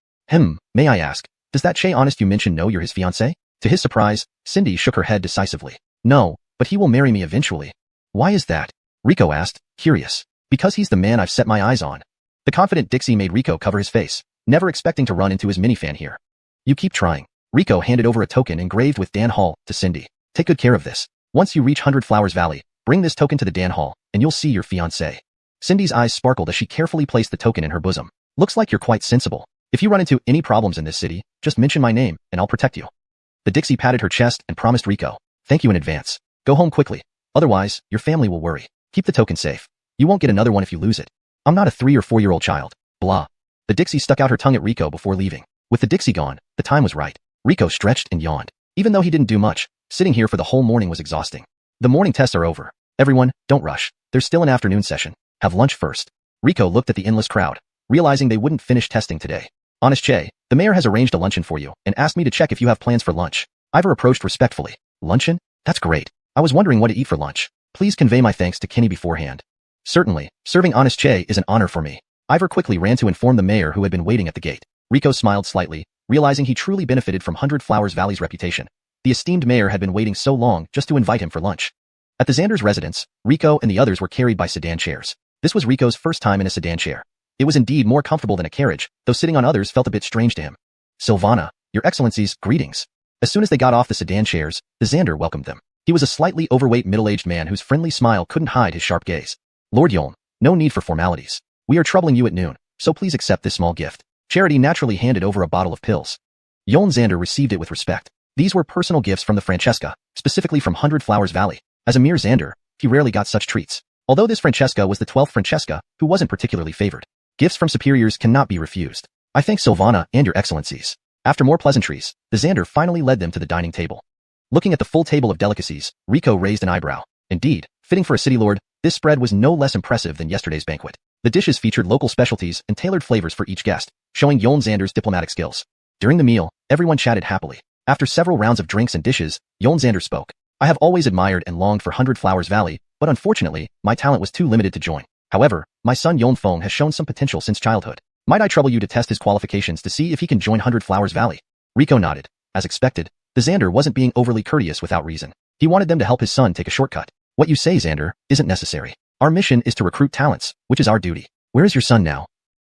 May I ask, does that Che Honest you mentioned know you're his fiancé? To his surprise, Cindy shook her head decisively. No, but he will marry me eventually. Why is that? Rico asked, curious. Because he's the man I've set my eyes on. The confident Dixie made Rico cover his face, never expecting to run into his minifan here. You keep trying. Rico handed over a token engraved with Dan Hall to Cindy. Take good care of this. Once you reach 100 Flowers Valley, bring this token to the Dan Hall, and you'll see your fiancé. Cindy's eyes sparkled as she carefully placed the token in her bosom. Looks like you're quite sensible. If you run into any problems in this city, just mention my name, and I'll protect you. The Dixie patted her chest and promised Rico. Thank you in advance. Go home quickly. Otherwise, your family will worry. Keep the token safe. You won't get another one if you lose it. I'm not a 3 or 4-year-old child. Blah. The Dixie stuck out her tongue at Rico before leaving. With the Dixie gone, the time was right. Rico stretched and yawned. Even though he didn't do much, Sitting here for the whole morning was exhausting. The morning tests are over. Everyone, don't rush. There's still an afternoon session. Have lunch first. Rico looked at the endless crowd, realizing they wouldn't finish testing today. Honest Che, the mayor has arranged a luncheon for you and asked me to check if you have plans for lunch. Ivor approached respectfully. Luncheon? That's great. I was wondering what to eat for lunch. Please convey my thanks to Kenny beforehand. Certainly, serving Honest Che is an honor for me. Ivor quickly ran to inform the mayor who had been waiting at the gate. Rico smiled slightly, realizing he truly benefited from 100 Flowers Valley's reputation. The esteemed mayor had been waiting so long just to invite him for lunch. At the Xander's residence, Rico and the others were carried by sedan chairs. This was Rico's first time in a sedan chair. It was indeed more comfortable than a carriage, though sitting on others felt a bit strange to him. Sylvana, your excellencies, greetings. As soon as they got off the sedan chairs, the Xander welcomed them. He was a slightly overweight middle-aged man whose friendly smile couldn't hide his sharp gaze. Lord Yoln, no need for formalities. We are troubling you at noon, so please accept this small gift. Charity naturally handed over a bottle of pills. Yoln Xander received it with respect. These were personal gifts from the Francesca, specifically from 100 Flowers Valley. As a mere Xander, he rarely got such treats. Although this Francesca was the 12th Francesca, who wasn't particularly favored. Gifts from superiors cannot be refused. I thank Sylvana and your excellencies. After more pleasantries, the Xander finally led them to the dining table. Looking at the full table of delicacies, Rico raised an eyebrow. Indeed, fitting for a city lord, this spread was no less impressive than yesterday's banquet. The dishes featured local specialties and tailored flavors for each guest, showing Yoln Xander's diplomatic skills. During the meal, everyone chatted happily. After several rounds of drinks and dishes, Yoln Xander spoke. I have always admired and longed for 100 Flowers Valley, but unfortunately, my talent was too limited to join. However, my son Yoln Feng has shown some potential since childhood. Might I trouble you to test his qualifications to see if he can join 100 Flowers Valley? Rico nodded. As expected, the Xander wasn't being overly courteous without reason. He wanted them to help his son take a shortcut. What you say, Xander, isn't necessary. Our mission is to recruit talents, which is our duty. Where is your son now?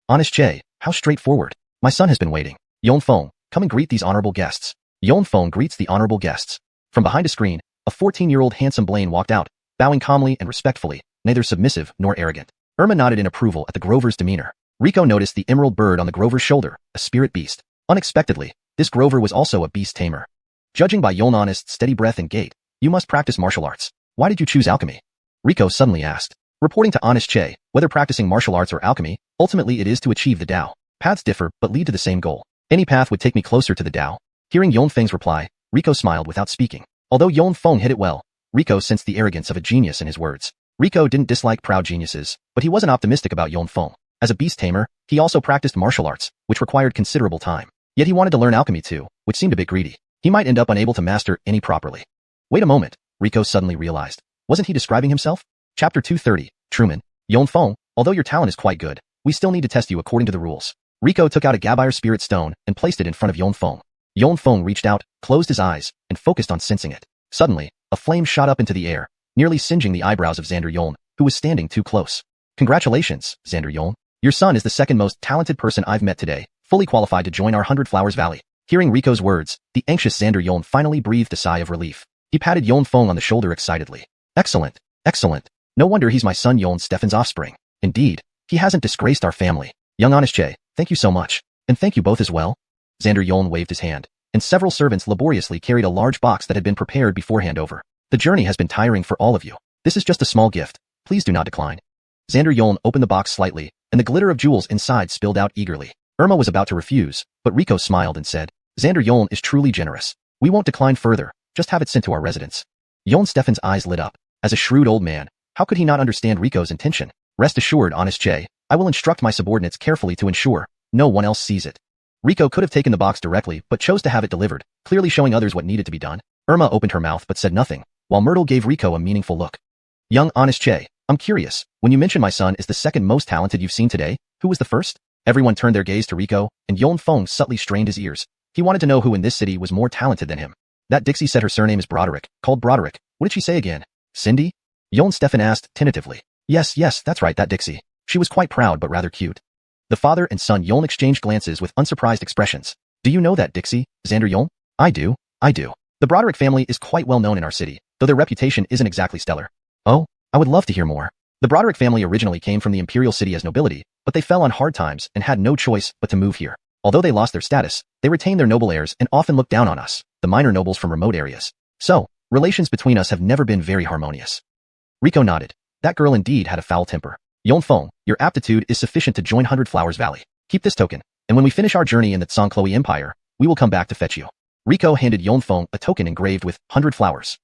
Honest Che, how straightforward. My son has been waiting. Yoln Feng, come and greet these honorable guests. Yoln Feng greets the honorable guests. From behind a screen, a 14-year-old handsome Blaine walked out, bowing calmly and respectfully, neither submissive nor arrogant. Irma nodded in approval at the Grover's demeanor. Rico noticed the emerald bird on the Grover's shoulder, a spirit beast. Unexpectedly, this Grover was also a beast tamer. Judging by Yoln Honest's steady breath and gait, you must practice martial arts. Why did you choose alchemy? Rico suddenly asked. Reporting to Honest Che, whether practicing martial arts or alchemy, ultimately it is to achieve the Tao. Paths differ but lead to the same goal. Any path would take me closer to the Tao. Hearing Yoln Feng's reply, Rico smiled without speaking. Although Yoln Feng hit it well, Rico sensed the arrogance of a genius in his words. Rico didn't dislike proud geniuses, but he wasn't optimistic about Yoln Feng. As a beast tamer, he also practiced martial arts, which required considerable time. Yet he wanted to learn alchemy too, which seemed a bit greedy. He might end up unable to master any properly. Wait a moment, Rico suddenly realized. Wasn't he describing himself? Chapter 230, Truman. Yoln Feng, although your talent is quite good, we still need to test you according to the rules. Rico took out a Gabire Spirit Stone and placed it in front of Yoln Feng. Yoln Feng reached out, closed his eyes, and focused on sensing it. Suddenly, a flame shot up into the air, nearly singeing the eyebrows of Xander Yoln, who was standing too close. Congratulations, Xander Yoln. Your son is the second most talented person I've met today, fully qualified to join our 100 Flowers Valley. Hearing Rico's words, the anxious Xander Yoln finally breathed a sigh of relief. He patted Yoln Feng on the shoulder excitedly. Excellent, excellent. No wonder he's my son Yoln Stefan's offspring. Indeed, he hasn't disgraced our family. Young Honest Che, thank you so much. And thank you both as well. Xander Yoln waved his hand, and several servants laboriously carried a large box that had been prepared beforehand over. The journey has been tiring for all of you. This is just a small gift. Please do not decline. Xander Yoln opened the box slightly, and the glitter of jewels inside spilled out eagerly. Irma was about to refuse, but Rico smiled and said, Xander Yoln is truly generous. We won't decline further, just have it sent to our residence. Yoln Stefan's eyes lit up. As a shrewd old man, how could he not understand Rico's intention? Rest assured, Honest Che, I will instruct my subordinates carefully to ensure no one else sees it. Rico could have taken the box directly, but chose to have it delivered, clearly showing others what needed to be done. Irma opened her mouth but said nothing, while Myrtle gave Rico a meaningful look. Young Honest Che, I'm curious, when you mentioned my son is the second most talented you've seen today, who was the first? Everyone turned their gaze to Rico, and Yoln Feng subtly strained his ears. He wanted to know who in this city was more talented than him. That Dixie said her surname is Broderick, called Broderick. What did she say again? Cindy? Yoln Stefan asked, tentatively. Yes, that's right, that Dixie. She was quite proud but rather cute. The father and son Yoln exchanged glances with unsurprised expressions. Do you know that Dixie, Xander Yoln? I do. The Broderick family is quite well known in our city, though their reputation isn't exactly stellar. Oh, I would love to hear more. The Broderick family originally came from the imperial city as nobility, but they fell on hard times and had no choice but to move here. Although they lost their status, they retained their noble heirs and often looked down on us, the minor nobles from remote areas. So, relations between us have never been very harmonious. Rico nodded. That girl indeed had a foul temper. Yoln Feng, your aptitude is sufficient to join 100 Flowers Valley. Keep this token, and when we finish our journey in the Tsongkloe Empire, we will come back to fetch you. Rico handed Yonfeng a token engraved with 100 flowers.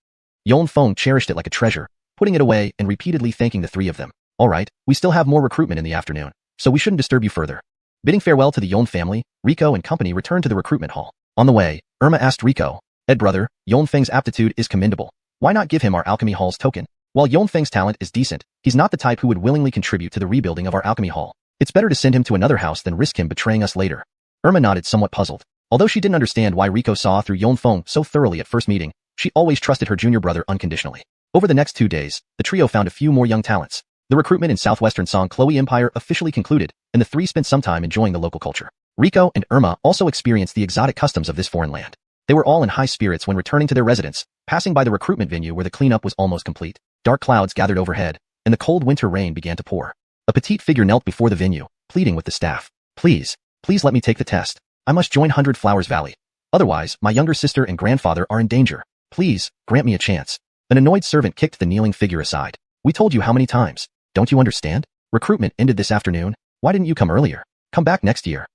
Yonfeng cherished it like a treasure, putting it away and repeatedly thanking the three of them. Alright, we still have more recruitment in the afternoon, so we shouldn't disturb you further. Bidding farewell to the Yon family, Rico and company returned to the recruitment hall. On the way, Irma asked Rico, Ed brother, Yonfeng's aptitude is commendable. Why not give him our alchemy hall's token? While Yonfeng's talent is decent, he's not the type who would willingly contribute to the rebuilding of our alchemy hall. It's better to send him to another house than risk him betraying us later. Irma nodded, somewhat puzzled. Although she didn't understand why Rico saw through Yonfeng so thoroughly at first meeting, she always trusted her junior brother unconditionally. Over the next 2 days, the trio found a few more young talents. The recruitment in southwestern Xianxia Empire officially concluded, and the three spent some time enjoying the local culture. Rico and Irma also experienced the exotic customs of this foreign land. They were all in high spirits when returning to their residence, passing by the recruitment venue where the cleanup was almost complete. Dark clouds gathered overhead, and the cold winter rain began to pour. A petite figure knelt before the venue, pleading with the staff. Please let me take the test. I must join 100 Flowers Valley. Otherwise, my younger sister and grandfather are in danger. Please, grant me a chance. An annoyed servant kicked the kneeling figure aside. We told you how many times. Don't you understand? Recruitment ended this afternoon. Why didn't you come earlier? Come back next year.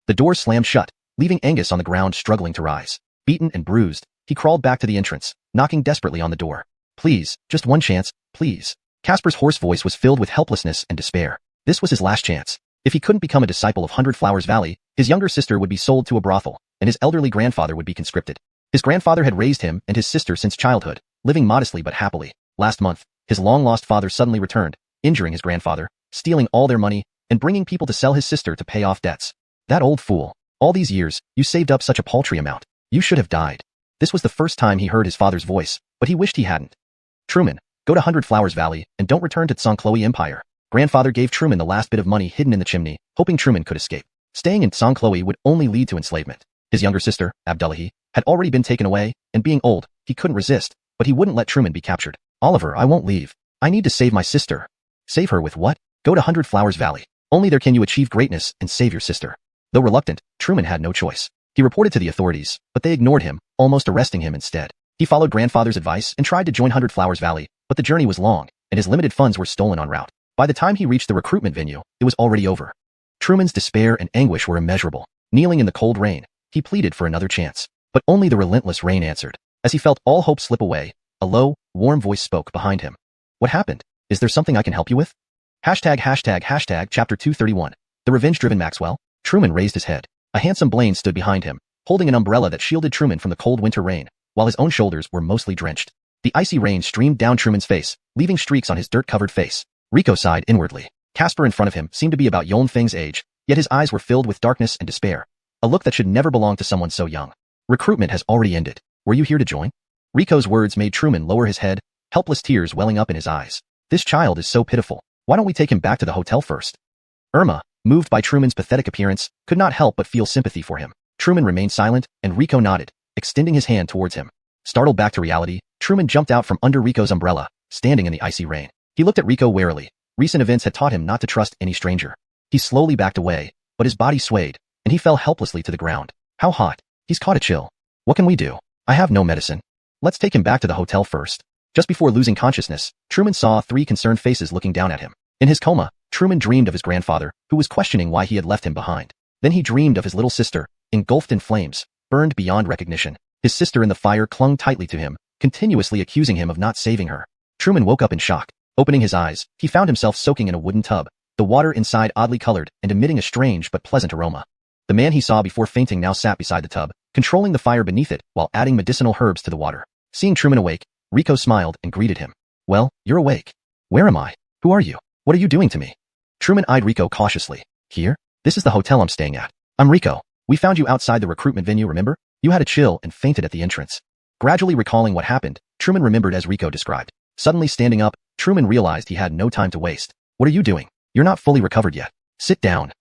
The door slammed shut, leaving Angus on the ground struggling to rise. Beaten and bruised, he crawled back to the entrance, knocking desperately on the door. Please, just one chance, please. Casper's hoarse voice was filled with helplessness and despair. This was his last chance. If he couldn't become a disciple of 100 Flowers Valley, his younger sister would be sold to a brothel, and his elderly grandfather would be conscripted. His grandfather had raised him and his sister since childhood, living modestly but happily. Last month, his long-lost father suddenly returned, injuring his grandfather, stealing all their money, and bringing people to sell his sister to pay off debts. That old fool. All these years, you saved up such a paltry amount. You should have died. This was the first time he heard his father's voice, but he wished he hadn't. Truman, go to 100 Flowers Valley and don't return to Xianxia Empire. Grandfather gave Truman the last bit of money hidden in the chimney, hoping Truman could escape. Staying in Xianxia would only lead to enslavement. His younger sister, Abdullahi, had already been taken away, and being old, he couldn't resist, but he wouldn't let Truman be captured. Oliver, I won't leave. I need to save my sister. Save her with what? Go to 100 Flowers Valley. Only there can you achieve greatness and save your sister. Though reluctant, Truman had no choice. He reported to the authorities, but they ignored him, almost arresting him instead. He followed grandfather's advice and tried to join 100 Flowers Valley, but the journey was long, and his limited funds were stolen en route. By the time he reached the recruitment venue, it was already over. Truman's despair and anguish were immeasurable. Kneeling in the cold rain, he pleaded for another chance. But only the relentless rain answered. As he felt all hope slip away, a low, warm voice spoke behind him. What happened? Is there something I can help you with? Hashtag chapter 231. The revenge-driven Maxwell. Truman raised his head. A handsome Blaine stood behind him, holding an umbrella that shielded Truman from the cold winter rain, while his own shoulders were mostly drenched. The icy rain streamed down Truman's face, leaving streaks on his dirt-covered face. Rico sighed inwardly. Casper in front of him seemed to be about Yonfeng's age, yet his eyes were filled with darkness and despair. A look that should never belong to someone so young. Recruitment has already ended. Were you here to join? Rico's words made Truman lower his head, helpless tears welling up in his eyes. This child is so pitiful. Why don't we take him back to the hotel first? Irma, moved by Truman's pathetic appearance, could not help but feel sympathy for him. Truman remained silent, and Rico nodded, extending his hand towards him. Startled back to reality, Truman jumped out from under Rico's umbrella, standing in the icy rain. He looked at Rico warily. Recent events had taught him not to trust any stranger. He slowly backed away, but his body swayed, and he fell helplessly to the ground. How hot. He's caught a chill. What can we do? I have no medicine. Let's take him back to the hotel first. Just before losing consciousness, Truman saw 3 concerned faces looking down at him. In his coma, Truman dreamed of his grandfather, who was questioning why he had left him behind. Then he dreamed of his little sister, engulfed in flames, burned beyond recognition. His sister in the fire clung tightly to him, continuously accusing him of not saving her. Truman woke up in shock. Opening his eyes, he found himself soaking in a wooden tub, the water inside oddly colored and emitting a strange but pleasant aroma. The man he saw before fainting now sat beside the tub, controlling the fire beneath it while adding medicinal herbs to the water. Seeing Truman awake, Rico smiled and greeted him. Well, you're awake. Where am I? Who are you? What are you doing to me? Truman eyed Rico cautiously. Here? This is the hotel I'm staying at. I'm Rico. We found you outside the recruitment venue, remember? You had a chill and fainted at the entrance. Gradually recalling what happened, Truman remembered as Rico described. Suddenly standing up, Truman realized he had no time to waste. What are you doing? You're not fully recovered yet. Sit down.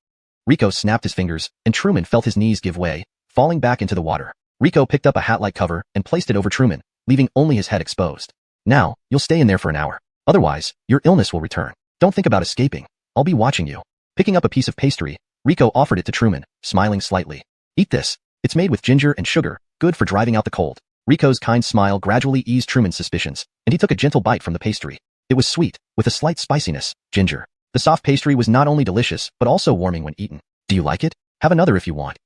Rico snapped his fingers, and Truman felt his knees give way, falling back into the water. Rico picked up a hat-like cover and placed it over Truman, leaving only his head exposed. Now, you'll stay in there for an hour. Otherwise, your illness will return. Don't think about escaping. I'll be watching you. Picking up a piece of pastry, Rico offered it to Truman, smiling slightly. Eat this. It's made with ginger and sugar, good for driving out the cold. Rico's kind smile gradually eased Truman's suspicions, and he took a gentle bite from the pastry. It was sweet, with a slight spiciness, ginger. The soft pastry was not only delicious, but also warming when eaten. Do you like it? Have another if you want.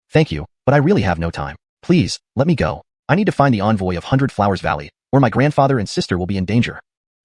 Thank you, but I really have no time. Please, let me go. I need to find the envoy of 100 Flowers Valley, or my grandfather and sister will be in danger.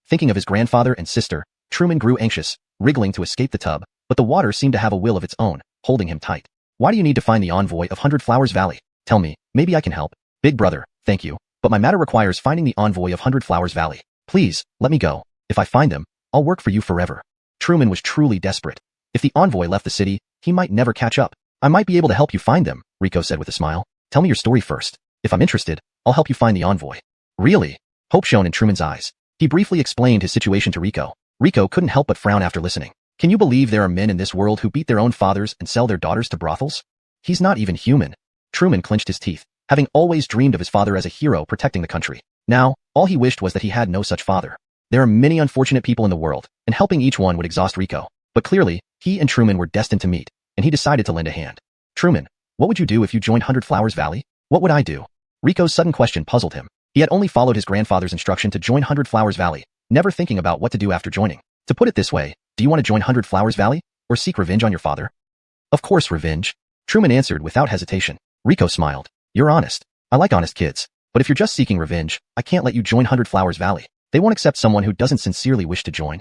Thinking of his grandfather and sister, Truman grew anxious, wriggling to escape the tub, but the water seemed to have a will of its own, holding him tight. Why do you need to find the envoy of 100 Flowers Valley? Tell me, maybe I can help. Big brother, thank you, but my matter requires finding the envoy of 100 Flowers Valley. Please, let me go. If I find them, I'll work for you forever. Truman was truly desperate. If the envoy left the city, he might never catch up. I might be able to help you find them, Rico said with a smile. Tell me your story first. If I'm interested, I'll help you find the envoy. Really? Hope shone in Truman's eyes. He briefly explained his situation to Rico. Rico couldn't help but frown after listening. Can you believe there are men in this world who beat their own fathers and sell their daughters to brothels? He's not even human. Truman clenched his teeth, having always dreamed of his father as a hero protecting the country. Now, all he wished was that he had no such father. There are many unfortunate people in the world, and helping each one would exhaust Rico. But clearly, he and Truman were destined to meet, and he decided to lend a hand. Truman, what would you do if you joined 100 Flowers Valley? What would I do? Rico's sudden question puzzled him. He had only followed his grandfather's instruction to join 100 Flowers Valley, never thinking about what to do after joining. To put it this way, do you want to join 100 Flowers Valley, or seek revenge on your father? Of course revenge. Truman answered without hesitation. Rico smiled. You're honest. I like honest kids. But if you're just seeking revenge, I can't let you join 100 Flowers Valley. They won't accept someone who doesn't sincerely wish to join.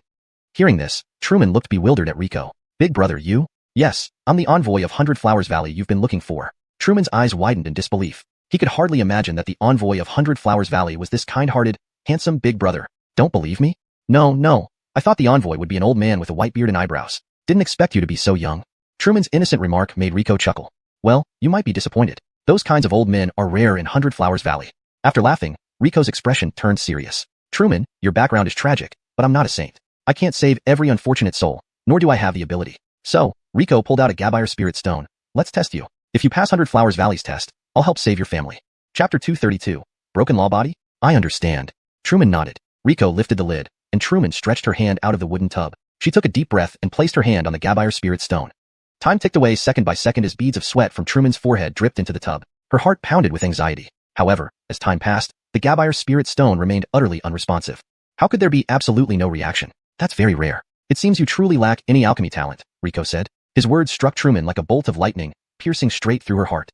Hearing this, Truman looked bewildered at Rico. Big brother, you? Yes, I'm the envoy of 100 Flowers Valley you've been looking for. Truman's eyes widened in disbelief. He could hardly imagine that the envoy of 100 Flowers Valley was this kind-hearted, handsome big brother. Don't believe me? No. I thought the envoy would be an old man with a white beard and eyebrows. Didn't expect you to be so young. Truman's innocent remark made Rico chuckle. Well, you might be disappointed. Those kinds of old men are rare in 100 Flowers Valley. After laughing, Rico's expression turned serious. Truman, your background is tragic, but I'm not a saint. I can't save every unfortunate soul, nor do I have the ability. So, Rico pulled out a Beast Spirit Stone. Let's test you. If you pass 100 Flowers Valley's test, I'll help save your family. Chapter 232. Broken Law Body? I understand. Truman nodded. Rico lifted the lid, and Truman stretched her hand out of the wooden tub. She took a deep breath and placed her hand on the Beast Spirit Stone. Time ticked away second by second as beads of sweat from Truman's forehead dripped into the tub. Her heart pounded with anxiety. However, as time passed, the Beast Spirit Stone remained utterly unresponsive. How could there be absolutely no reaction? That's very rare. It seems you truly lack any alchemy talent, Rico said. His words struck Truman like a bolt of lightning, piercing straight through her heart.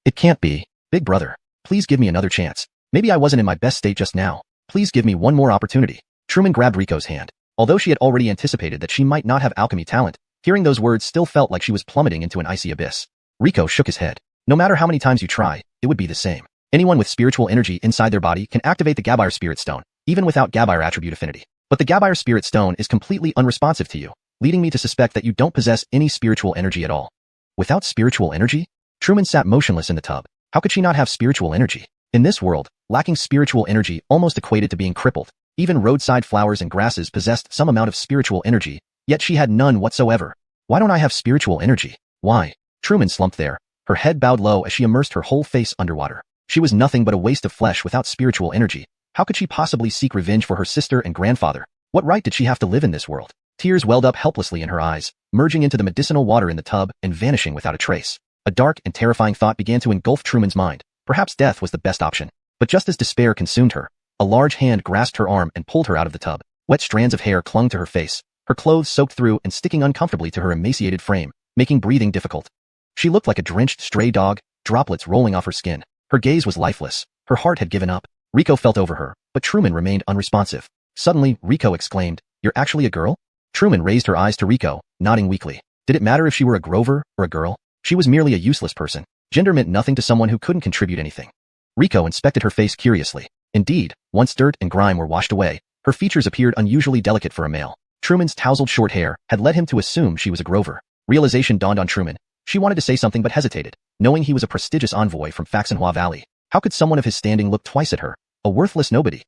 It can't be. Big brother, please give me another chance. Maybe I wasn't in my best state just now. Please give me one more opportunity. Truman grabbed Rico's hand. Although she had already anticipated that she might not have alchemy talent, hearing those words still felt like she was plummeting into an icy abyss. Rico shook his head. No matter how many times you try, it would be the same. Anyone with spiritual energy inside their body can activate the Beast Spirit Stone, even without Gabire attribute affinity. But the Beast Spirit Stone is completely unresponsive to you, leading me to suspect that you don't possess any spiritual energy at all. Without spiritual energy? Truman sat motionless in the tub. How could she not have spiritual energy? In this world, lacking spiritual energy almost equated to being crippled. Even roadside flowers and grasses possessed some amount of spiritual energy, yet she had none whatsoever. Why don't I have spiritual energy? Why? Truman slumped there, her head bowed low as she immersed her whole face underwater. She was nothing but a waste of flesh without spiritual energy. How could she possibly seek revenge for her sister and grandfather? What right did she have to live in this world? Tears welled up helplessly in her eyes, merging into the medicinal water in the tub and vanishing without a trace. A dark and terrifying thought began to engulf Truman's mind. Perhaps death was the best option. But just as despair consumed her, a large hand grasped her arm and pulled her out of the tub. Wet strands of hair clung to her face, her clothes soaked through and sticking uncomfortably to her emaciated frame, making breathing difficult. She looked like a drenched stray dog, droplets rolling off her skin. Her gaze was lifeless. Her heart had given up. Rico felt over her, but Truman remained unresponsive. Suddenly, Rico exclaimed, "You're actually a girl?" Truman raised her eyes to Rico, nodding weakly. Did it matter if she were a Grover or a girl? She was merely a useless person. Gender meant nothing to someone who couldn't contribute anything. Rico inspected her face curiously. Indeed, once dirt and grime were washed away, her features appeared unusually delicate for a male. Truman's tousled short hair had led him to assume she was a Grover. Realization dawned on Truman. She wanted to say something but hesitated, knowing he was a prestigious envoy from Xuanhuan Valley. How could someone of his standing look twice at her? A worthless nobody.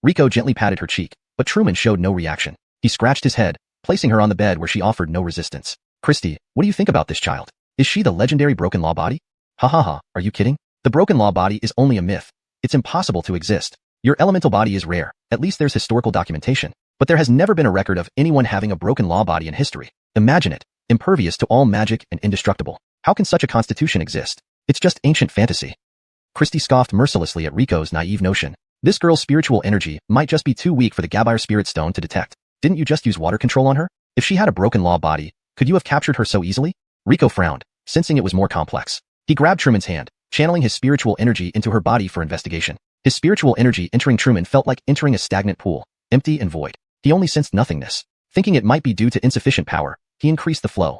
Rico gently patted her cheek, but Truman showed no reaction. He scratched his head, placing her on the bed where she offered no resistance. Christy, what do you think about this child? Is she the legendary Broken Law Body? Ha ha ha, are you kidding? The Broken Law Body is only a myth. It's impossible to exist. Your elemental body is rare, at least there's historical documentation. But there has never been a record of anyone having a broken law body in history. Imagine it, impervious to all magic and indestructible. How can such a constitution exist? It's just ancient fantasy. Christy scoffed mercilessly at Rico's naive notion. This girl's spiritual energy might just be too weak for the Beast Spirit Stone to detect. Didn't you just use water control on her? If she had a broken law body, could you have captured her so easily? Rico frowned, sensing it was more complex. He grabbed Truman's hand, channeling his spiritual energy into her body for investigation. His spiritual energy entering Truman felt like entering a stagnant pool, empty and void. He only sensed nothingness. Thinking it might be due to insufficient power, he increased the flow.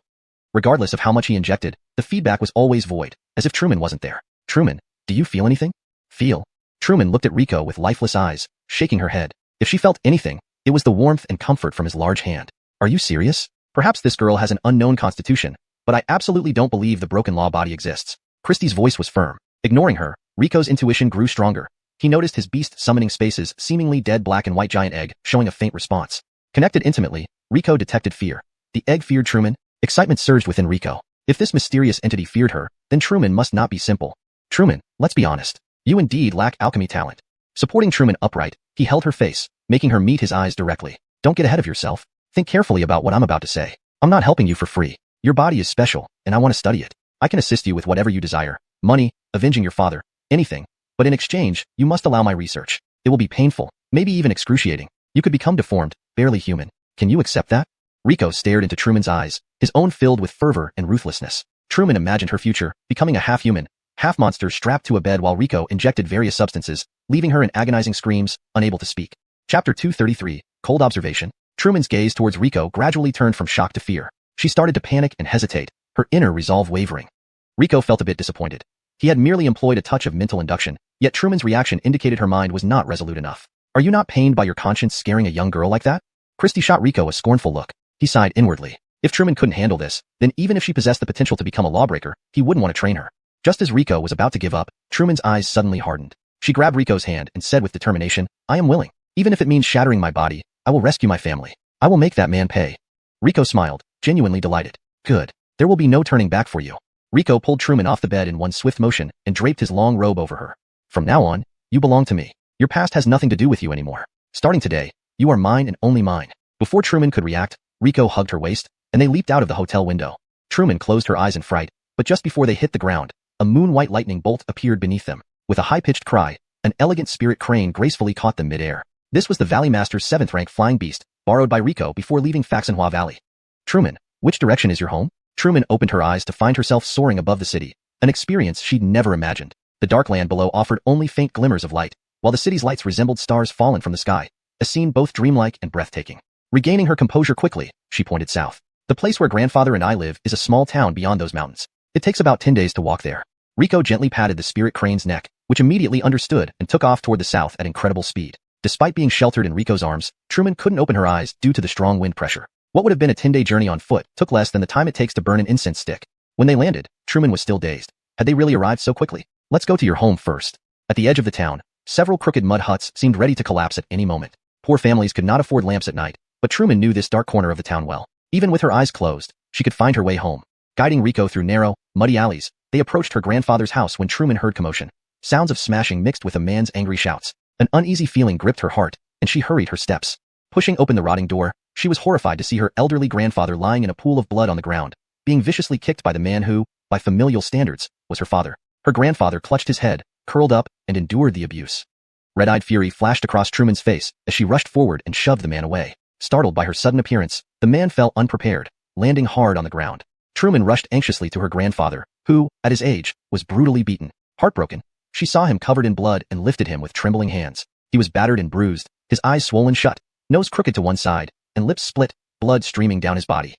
Regardless of how much he injected, the feedback was always void, as if Truman wasn't there. Truman, do you feel anything? Feel? Truman looked at Riko with lifeless eyes, shaking her head. If she felt anything, it was the warmth and comfort from his large hand. Are you serious? Perhaps this girl has an unknown constitution, but I absolutely don't believe the broken law body exists. Christie's voice was firm. Ignoring her, Riko's intuition grew stronger. He noticed his beast summoning spaces, seemingly dead black and white giant egg, showing a faint response. Connected intimately, Riko detected fear. The egg feared Truman. Excitement surged within Riko. If this mysterious entity feared her, then Truman must not be simple. Truman, let's be honest. You indeed lack alchemy talent. Supporting Truman upright, he held her face, making her meet his eyes directly. Don't get ahead of yourself. Think carefully about what I'm about to say. I'm not helping you for free. Your body is special, and I want to study it. I can assist you with whatever you desire. Money, avenging your father, anything. But in exchange, you must allow my research. It will be painful, maybe even excruciating. You could become deformed, barely human. Can you accept that? Riko stared into Truman's eyes, his own filled with fervor and ruthlessness. Truman imagined her future, becoming a half-human, half-monster strapped to a bed while Riko injected various substances, leaving her in agonizing screams, unable to speak. Chapter 233, Cold Observation. Truman's gaze towards Riko gradually turned from shock to fear. She started to panic and hesitate, her inner resolve wavering. Riko felt a bit disappointed. He had merely employed a touch of mental induction, yet Truman's reaction indicated her mind was not resolute enough. Are you not pained by your conscience scaring a young girl like that? Christie shot Riko a scornful look. He sighed inwardly. If Truman couldn't handle this, then even if she possessed the potential to become a lawbreaker, he wouldn't want to train her. Just as Riko was about to give up, Truman's eyes suddenly hardened. She grabbed Riko's hand and said with determination, I am willing. Even if it means shattering my body, I will rescue my family. I will make that man pay. Riko smiled, genuinely delighted. Good. There will be no turning back for you. Riko pulled Truman off the bed in one swift motion and draped his long robe over her. From now on, you belong to me. Your past has nothing to do with you anymore. Starting today, you are mine and only mine. Before Truman could react, Riko hugged her waist, and they leaped out of the hotel window. Truman closed her eyes in fright, but just before they hit the ground, a moon-white lightning bolt appeared beneath them. With a high-pitched cry, an elegant spirit crane gracefully caught them mid-air. This was the Valley Master's 7th-rank flying beast, borrowed by Riko before leaving Xuanhuan Valley. Truman, which direction is your home? Truman opened her eyes to find herself soaring above the city, an experience she'd never imagined. The dark land below offered only faint glimmers of light, while the city's lights resembled stars fallen from the sky, a scene both dreamlike and breathtaking. Regaining her composure quickly, she pointed south. The place where grandfather and I live is a small town beyond those mountains. It takes about 10 days to walk there. Riko gently patted the spirit crane's neck, which immediately understood and took off toward the south at incredible speed. Despite being sheltered in Riko's arms, Truman couldn't open her eyes due to the strong wind pressure. What would have been a 10-day journey on foot took less than the time it takes to burn an incense stick. When they landed, Truman was still dazed. Had they really arrived so quickly? Let's go to your home first. At the edge of the town, several crooked mud huts seemed ready to collapse at any moment. Poor families could not afford lamps at night, but Truman knew this dark corner of the town well. Even with her eyes closed, she could find her way home. Guiding Riko through narrow, muddy alleys, they approached her grandfather's house when Truman heard commotion. Sounds of smashing mixed with a man's angry shouts. An uneasy feeling gripped her heart, and she hurried her steps. Pushing open the rotting door, she was horrified to see her elderly grandfather lying in a pool of blood on the ground, being viciously kicked by the man who, by familial standards, was her father. Her grandfather clutched his head, curled up, and endured the abuse. Red-eyed fury flashed across Truman's face as she rushed forward and shoved the man away. Startled by her sudden appearance, the man fell unprepared, landing hard on the ground. Truman rushed anxiously to her grandfather, who, at his age, was brutally beaten. Heartbroken, she saw him covered in blood and lifted him with trembling hands. He was battered and bruised, his eyes swollen shut, nose crooked to one side, and lips split, blood streaming down his body.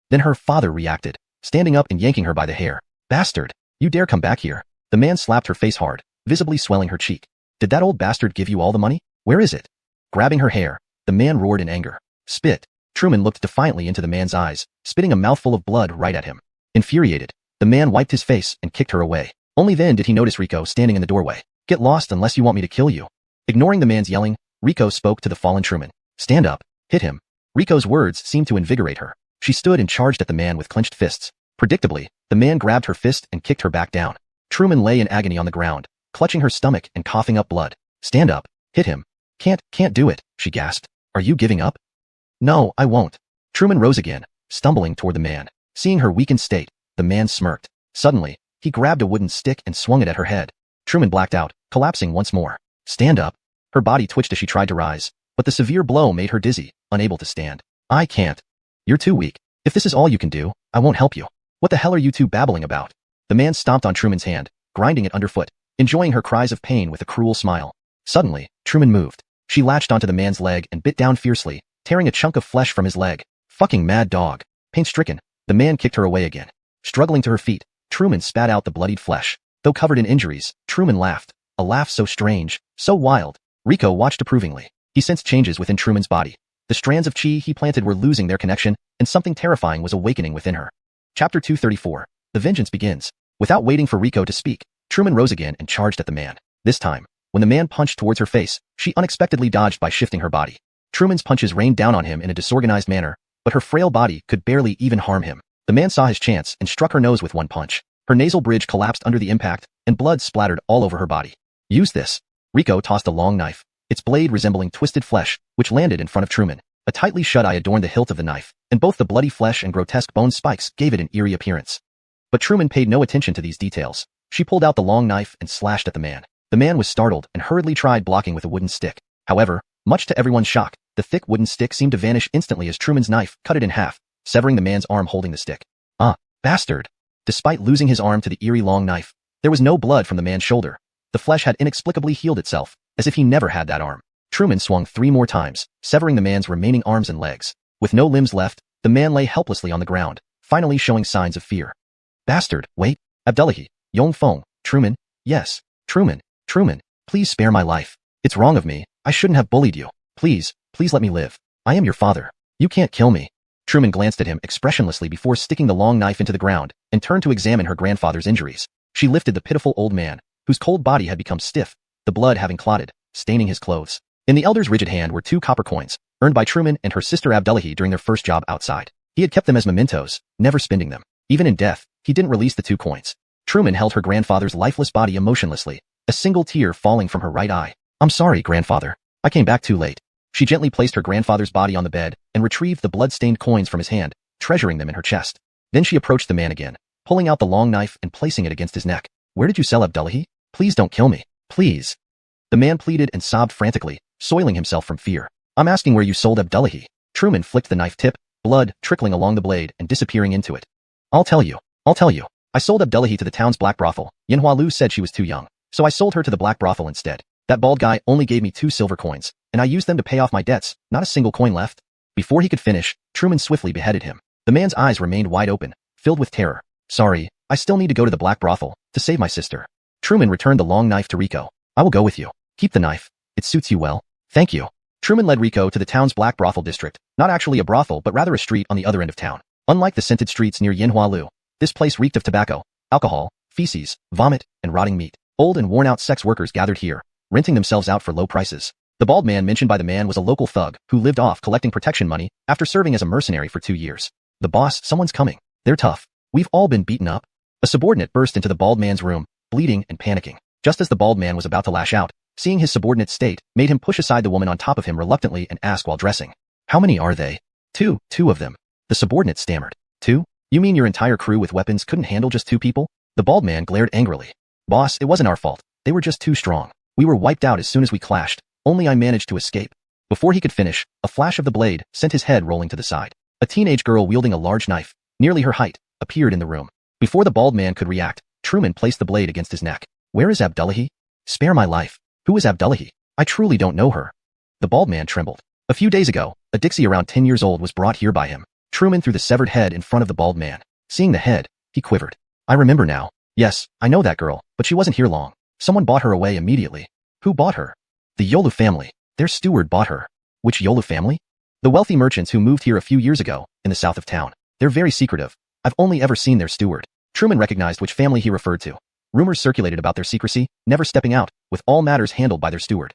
Then her father reacted, standing up and yanking her by the hair. Bastard! You dare come back here! The man slapped her face hard, visibly swelling her cheek. Did that old bastard give you all the money? Where is it? Grabbing her hair, the man roared in anger. Spit! Truman looked defiantly into the man's eyes, spitting a mouthful of blood right at him. Infuriated, the man wiped his face and kicked her away. Only then did he notice Riko standing in the doorway. Get lost unless you want me to kill you. Ignoring the man's yelling, Riko spoke to the fallen Truman. Stand up. Hit him. Riko's words seemed to invigorate her. She stood and charged at the man with clenched fists. Predictably, the man grabbed her fist and kicked her back down. Truman lay in agony on the ground, clutching her stomach and coughing up blood. Stand up. Hit him. Can't do it, she gasped. Are you giving up? No, I won't. Truman rose again, stumbling toward the man. Seeing her weakened state, the man smirked. Suddenly, he grabbed a wooden stick and swung it at her head. Truman blacked out, collapsing once more. Stand up. Her body twitched as she tried to rise, but the severe blow made her dizzy, unable to stand. I can't. You're too weak. If this is all you can do, I won't help you. What the hell are you two babbling about? The man stomped on Truman's hand, grinding it underfoot, enjoying her cries of pain with a cruel smile. Suddenly, Truman moved. She latched onto the man's leg and bit down fiercely, tearing a chunk of flesh from his leg. Fucking mad dog. Pain-stricken, the man kicked her away again. Struggling to her feet, Truman spat out the bloodied flesh. Though covered in injuries, Truman laughed. A laugh so strange, so wild. Rico watched approvingly. He sensed changes within Truman's body. The strands of chi he planted were losing their connection, and something terrifying was awakening within her. Chapter 234. The vengeance begins. Without waiting for Rico to speak, Truman rose again and charged at the man. This time, when the man punched towards her face, she unexpectedly dodged by shifting her body. Truman's punches rained down on him in a disorganized manner, but her frail body could barely even harm him. The man saw his chance and struck her nose with one punch. Her nasal bridge collapsed under the impact, and blood splattered all over her body. Use this. Rico tossed a long knife, its blade resembling twisted flesh, which landed in front of Truman. A tightly shut eye adorned the hilt of the knife, and both the bloody flesh and grotesque bone spikes gave it an eerie appearance. But Truman paid no attention to these details. She pulled out the long knife and slashed at the man. The man was startled and hurriedly tried blocking with a wooden stick. However, much to everyone's shock, the thick wooden stick seemed to vanish instantly as Truman's knife cut it in half, severing the man's arm holding the stick. Ah, bastard! Despite losing his arm to the eerie long knife, there was no blood from the man's shoulder. The flesh had inexplicably healed itself, as if he never had that arm. Truman swung 3 more times, severing the man's remaining arms and legs. With no limbs left, the man lay helplessly on the ground, finally showing signs of fear. Bastard, wait, Abdullahi, Yongfeng, Truman, yes, Truman, please spare my life. It's wrong of me, I shouldn't have bullied you. Please let me live. I am your father. You can't kill me. Truman glanced at him expressionlessly before sticking the long knife into the ground and turned to examine her grandfather's injuries. She lifted the pitiful old man, whose cold body had become stiff, the blood having clotted, staining his clothes. In the elder's rigid hand were 2 copper coins, earned by Truman and her sister Abdullahi during their first job outside. He had kept them as mementos, never spending them. Even in death, he didn't release the 2 coins. Truman held her grandfather's lifeless body emotionlessly, a single tear falling from her right eye. I'm sorry, grandfather. I came back too late. She gently placed her grandfather's body on the bed and retrieved the blood-stained coins from his hand, treasuring them in her chest. Then she approached the man again, pulling out the long knife and placing it against his neck. Where did you sell Abdullahi? Please don't kill me. Please. The man pleaded and sobbed frantically, soiling himself from fear. I'm asking where you sold Abdullahi. Truman flicked the knife tip, blood trickling along the blade and disappearing into it. I'll tell you. I sold Abdullahi to the town's black brothel. Yanhua Lu said she was too young, so I sold her to the black brothel instead. That bald guy only gave me 2 silver coins, and I used them to pay off my debts, not a single coin left. Before he could finish, Truman swiftly beheaded him. The man's eyes remained wide open, filled with terror. Sorry, I still need to go to the black brothel, to save my sister. Truman returned the long knife to Rico. I will go with you. Keep the knife. It suits you well. Thank you. Truman led Rico to the town's black brothel district, not actually a brothel but rather a street on the other end of town. Unlike the scented streets near Yanhua Lu, this place reeked of tobacco, alcohol, feces, vomit, and rotting meat. Old and worn-out sex workers gathered here, renting themselves out for low prices. The bald man mentioned by the man was a local thug who lived off collecting protection money after serving as a mercenary for 2 years. The boss, someone's coming. They're tough. We've all been beaten up. A subordinate burst into the bald man's room, bleeding and panicking. Just as the bald man was about to lash out, seeing his subordinate's state made him push aside the woman on top of him reluctantly and ask while dressing. How many are they? 2 of them. The subordinate stammered. 2? You mean your entire crew with weapons couldn't handle just 2 people? The bald man glared angrily. Boss, it wasn't our fault. They were just too strong. We were wiped out as soon as we clashed. Only I managed to escape. Before he could finish, a flash of the blade sent his head rolling to the side. A teenage girl wielding a large knife, nearly her height, appeared in the room. Before the bald man could react, Truman placed the blade against his neck. Where is Abdullahi? Spare my life. Who is Abdullahi? I truly don't know her. The bald man trembled. A few days ago, a Dixie around 10 years old was brought here by him. Truman threw the severed head in front of the bald man. Seeing the head, he quivered. I remember now. Yes, I know that girl, but she wasn't here long. Someone bought her away immediately. Who bought her? The Yolu family. Their steward bought her. Which Yolu family? The wealthy merchants who moved here a few years ago, in the south of town. They're very secretive. I've only ever seen their steward. Truman recognized which family he referred to. Rumors circulated about their secrecy, never stepping out, with all matters handled by their steward.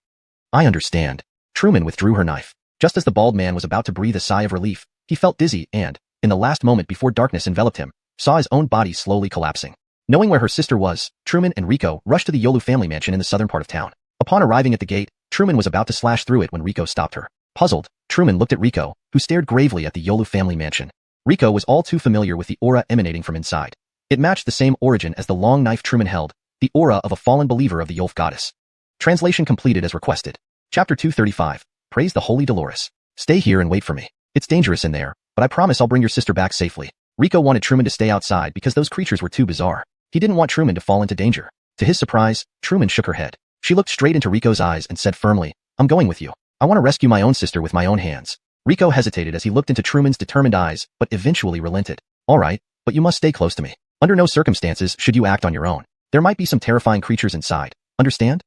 I understand. Truman withdrew her knife. Just as the bald man was about to breathe a sigh of relief, he felt dizzy and, in the last moment before darkness enveloped him, saw his own body slowly collapsing. Knowing where her sister was, Truman and Rico rushed to the Yolu family mansion in the southern part of town. Upon arriving at the gate, Truman was about to slash through it when Rico stopped her. Puzzled, Truman looked at Rico, who stared gravely at the Yolu family mansion. Rico was all too familiar with the aura emanating from inside. It matched the same origin as the long knife Truman held, the aura of a fallen believer of the Yolf goddess. Translation completed as requested. Chapter 235. Praise the Holy Dolores. Stay here and wait for me. It's dangerous in there, but I promise I'll bring your sister back safely. Rico wanted Truman to stay outside because those creatures were too bizarre. He didn't want Truman to fall into danger. To his surprise, Truman shook her head. She looked straight into Rico's eyes and said firmly, I'm going with you. I want to rescue my own sister with my own hands. Rico hesitated as he looked into Truman's determined eyes, but eventually relented. All right, but you must stay close to me. Under no circumstances should you act on your own. There might be some terrifying creatures inside. Understand?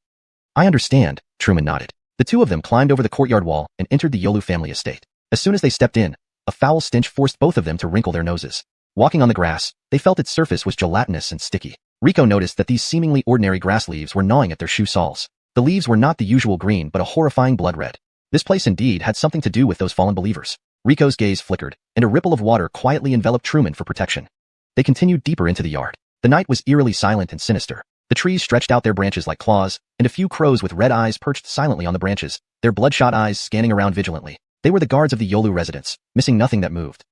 I understand, Truman nodded. The two of them climbed over the courtyard wall and entered the Yolu family estate. As soon as they stepped in, a foul stench forced both of them to wrinkle their noses. Walking on the grass, they felt its surface was gelatinous and sticky. Rico noticed that these seemingly ordinary grass leaves were gnawing at their shoe soles. The leaves were not the usual green but a horrifying blood red. This place indeed had something to do with those fallen believers. Rico's gaze flickered, and a ripple of water quietly enveloped Truman for protection. They continued deeper into the yard. The night was eerily silent and sinister. The trees stretched out their branches like claws, and a few crows with red eyes perched silently on the branches, their bloodshot eyes scanning around vigilantly. They were the guards of the Yolu residence, missing nothing that moved.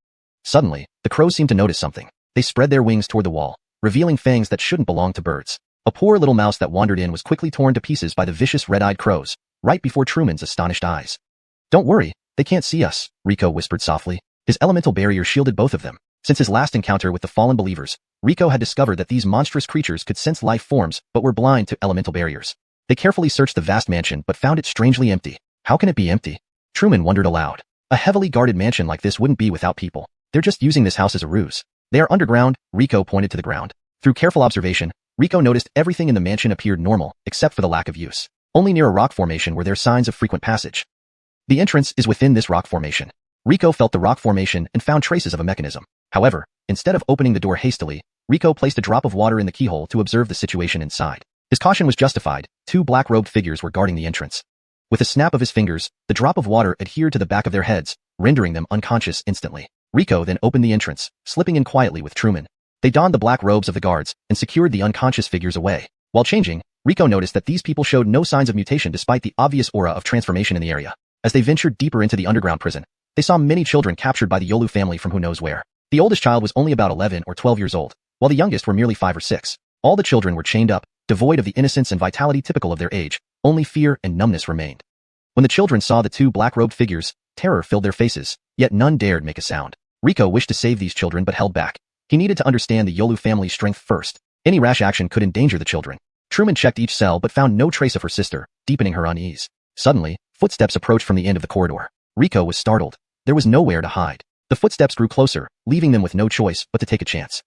Suddenly, the crows seemed to notice something. They spread their wings toward the wall, revealing fangs that shouldn't belong to birds. A poor little mouse that wandered in was quickly torn to pieces by the vicious red-eyed crows, right before Truman's astonished eyes. Don't worry, they can't see us, Rico whispered softly. His elemental barrier shielded both of them. Since his last encounter with the fallen believers, Rico had discovered that these monstrous creatures could sense life forms but were blind to elemental barriers. They carefully searched the vast mansion but found it strangely empty. How can it be empty? Truman wondered aloud. A heavily guarded mansion like this wouldn't be without people. They're just using this house as a ruse. They are underground, Rico pointed to the ground. Through careful observation, Rico noticed everything in the mansion appeared normal, except for the lack of use. Only near a rock formation were there signs of frequent passage. The entrance is within this rock formation. Rico felt the rock formation and found traces of a mechanism. However, instead of opening the door hastily, Rico placed a drop of water in the keyhole to observe the situation inside. His caution was justified. Two black-robed figures were guarding the entrance. With a snap of his fingers, the drop of water adhered to the back of their heads, rendering them unconscious instantly. Rico then opened the entrance, slipping in quietly with Truman. They donned the black robes of the guards and secured the unconscious figures away. While changing, Rico noticed that these people showed no signs of mutation despite the obvious aura of transformation in the area. As they ventured deeper into the underground prison, they saw many children captured by the Yolu family from who knows where. The oldest child was only about 11 or 12 years old, while the youngest were merely 5 or 6. All the children were chained up, devoid of the innocence and vitality typical of their age. Only fear and numbness remained. When the children saw the two black-robed figures, terror filled their faces, yet none dared make a sound. Rico wished to save these children but held back. He needed to understand the Yolu family's strength first. Any rash action could endanger the children. Truman checked each cell but found no trace of her sister, deepening her unease. Suddenly, footsteps approached from the end of the corridor. Rico was startled. There was nowhere to hide. The footsteps grew closer, leaving them with no choice but to take a chance.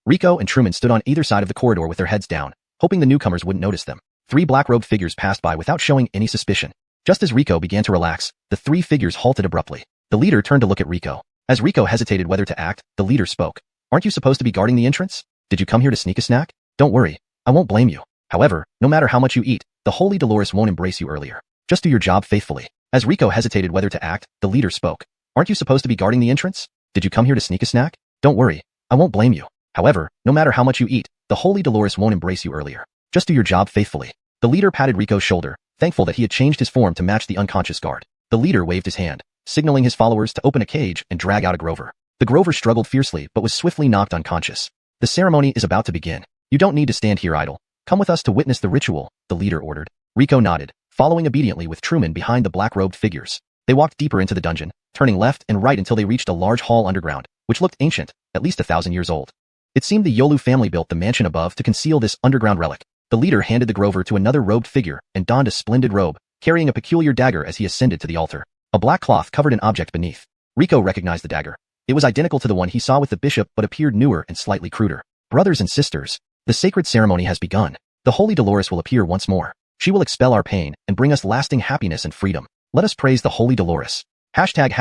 Rico and Truman stood on either side of the corridor with their heads down, hoping the newcomers wouldn't notice them. 3 black-robed figures passed by without showing any suspicion. Just as Rico began to relax, the 3 figures halted abruptly. The leader turned to look at Rico. As Rico hesitated whether to act, the leader spoke. Aren't you supposed to be guarding the entrance? Did you come here to sneak a snack? Don't worry, I won't blame you. However, no matter how much you eat, the Holy Dolores won't embrace you earlier. Just do your job faithfully. As Rico hesitated whether to act, the leader spoke. Aren't you supposed to be guarding the entrance? Did you come here to sneak a snack? Don't worry, I won't blame you. However, no matter how much you eat, the Holy Dolores won't embrace you earlier. Just do your job faithfully. The leader patted Rico's shoulder, thankful that he had changed his form to match the unconscious guard. The leader waved his hand, signaling his followers to open a cage and drag out a Grover. The Grover struggled fiercely but was swiftly knocked unconscious. The ceremony is about to begin. You don't need to stand here idle. Come with us to witness the ritual, the leader ordered. Rico nodded, following obediently with Truman behind the black-robed figures. They walked deeper into the dungeon, turning left and right until they reached a large hall underground, which looked ancient, at least 1,000 years old. It seemed the Yolu family built the mansion above to conceal this underground relic. The leader handed the Grover to another robed figure and donned a splendid robe, carrying a peculiar dagger as he ascended to the altar. A black cloth covered an object beneath. Rico recognized the dagger. It was identical to the one he saw with the bishop but appeared newer and slightly cruder. Brothers and sisters, the sacred ceremony has begun. The Holy Dolores will appear once more. She will expel our pain and bring us lasting happiness and freedom. Let us praise the Holy Dolores. Hashtag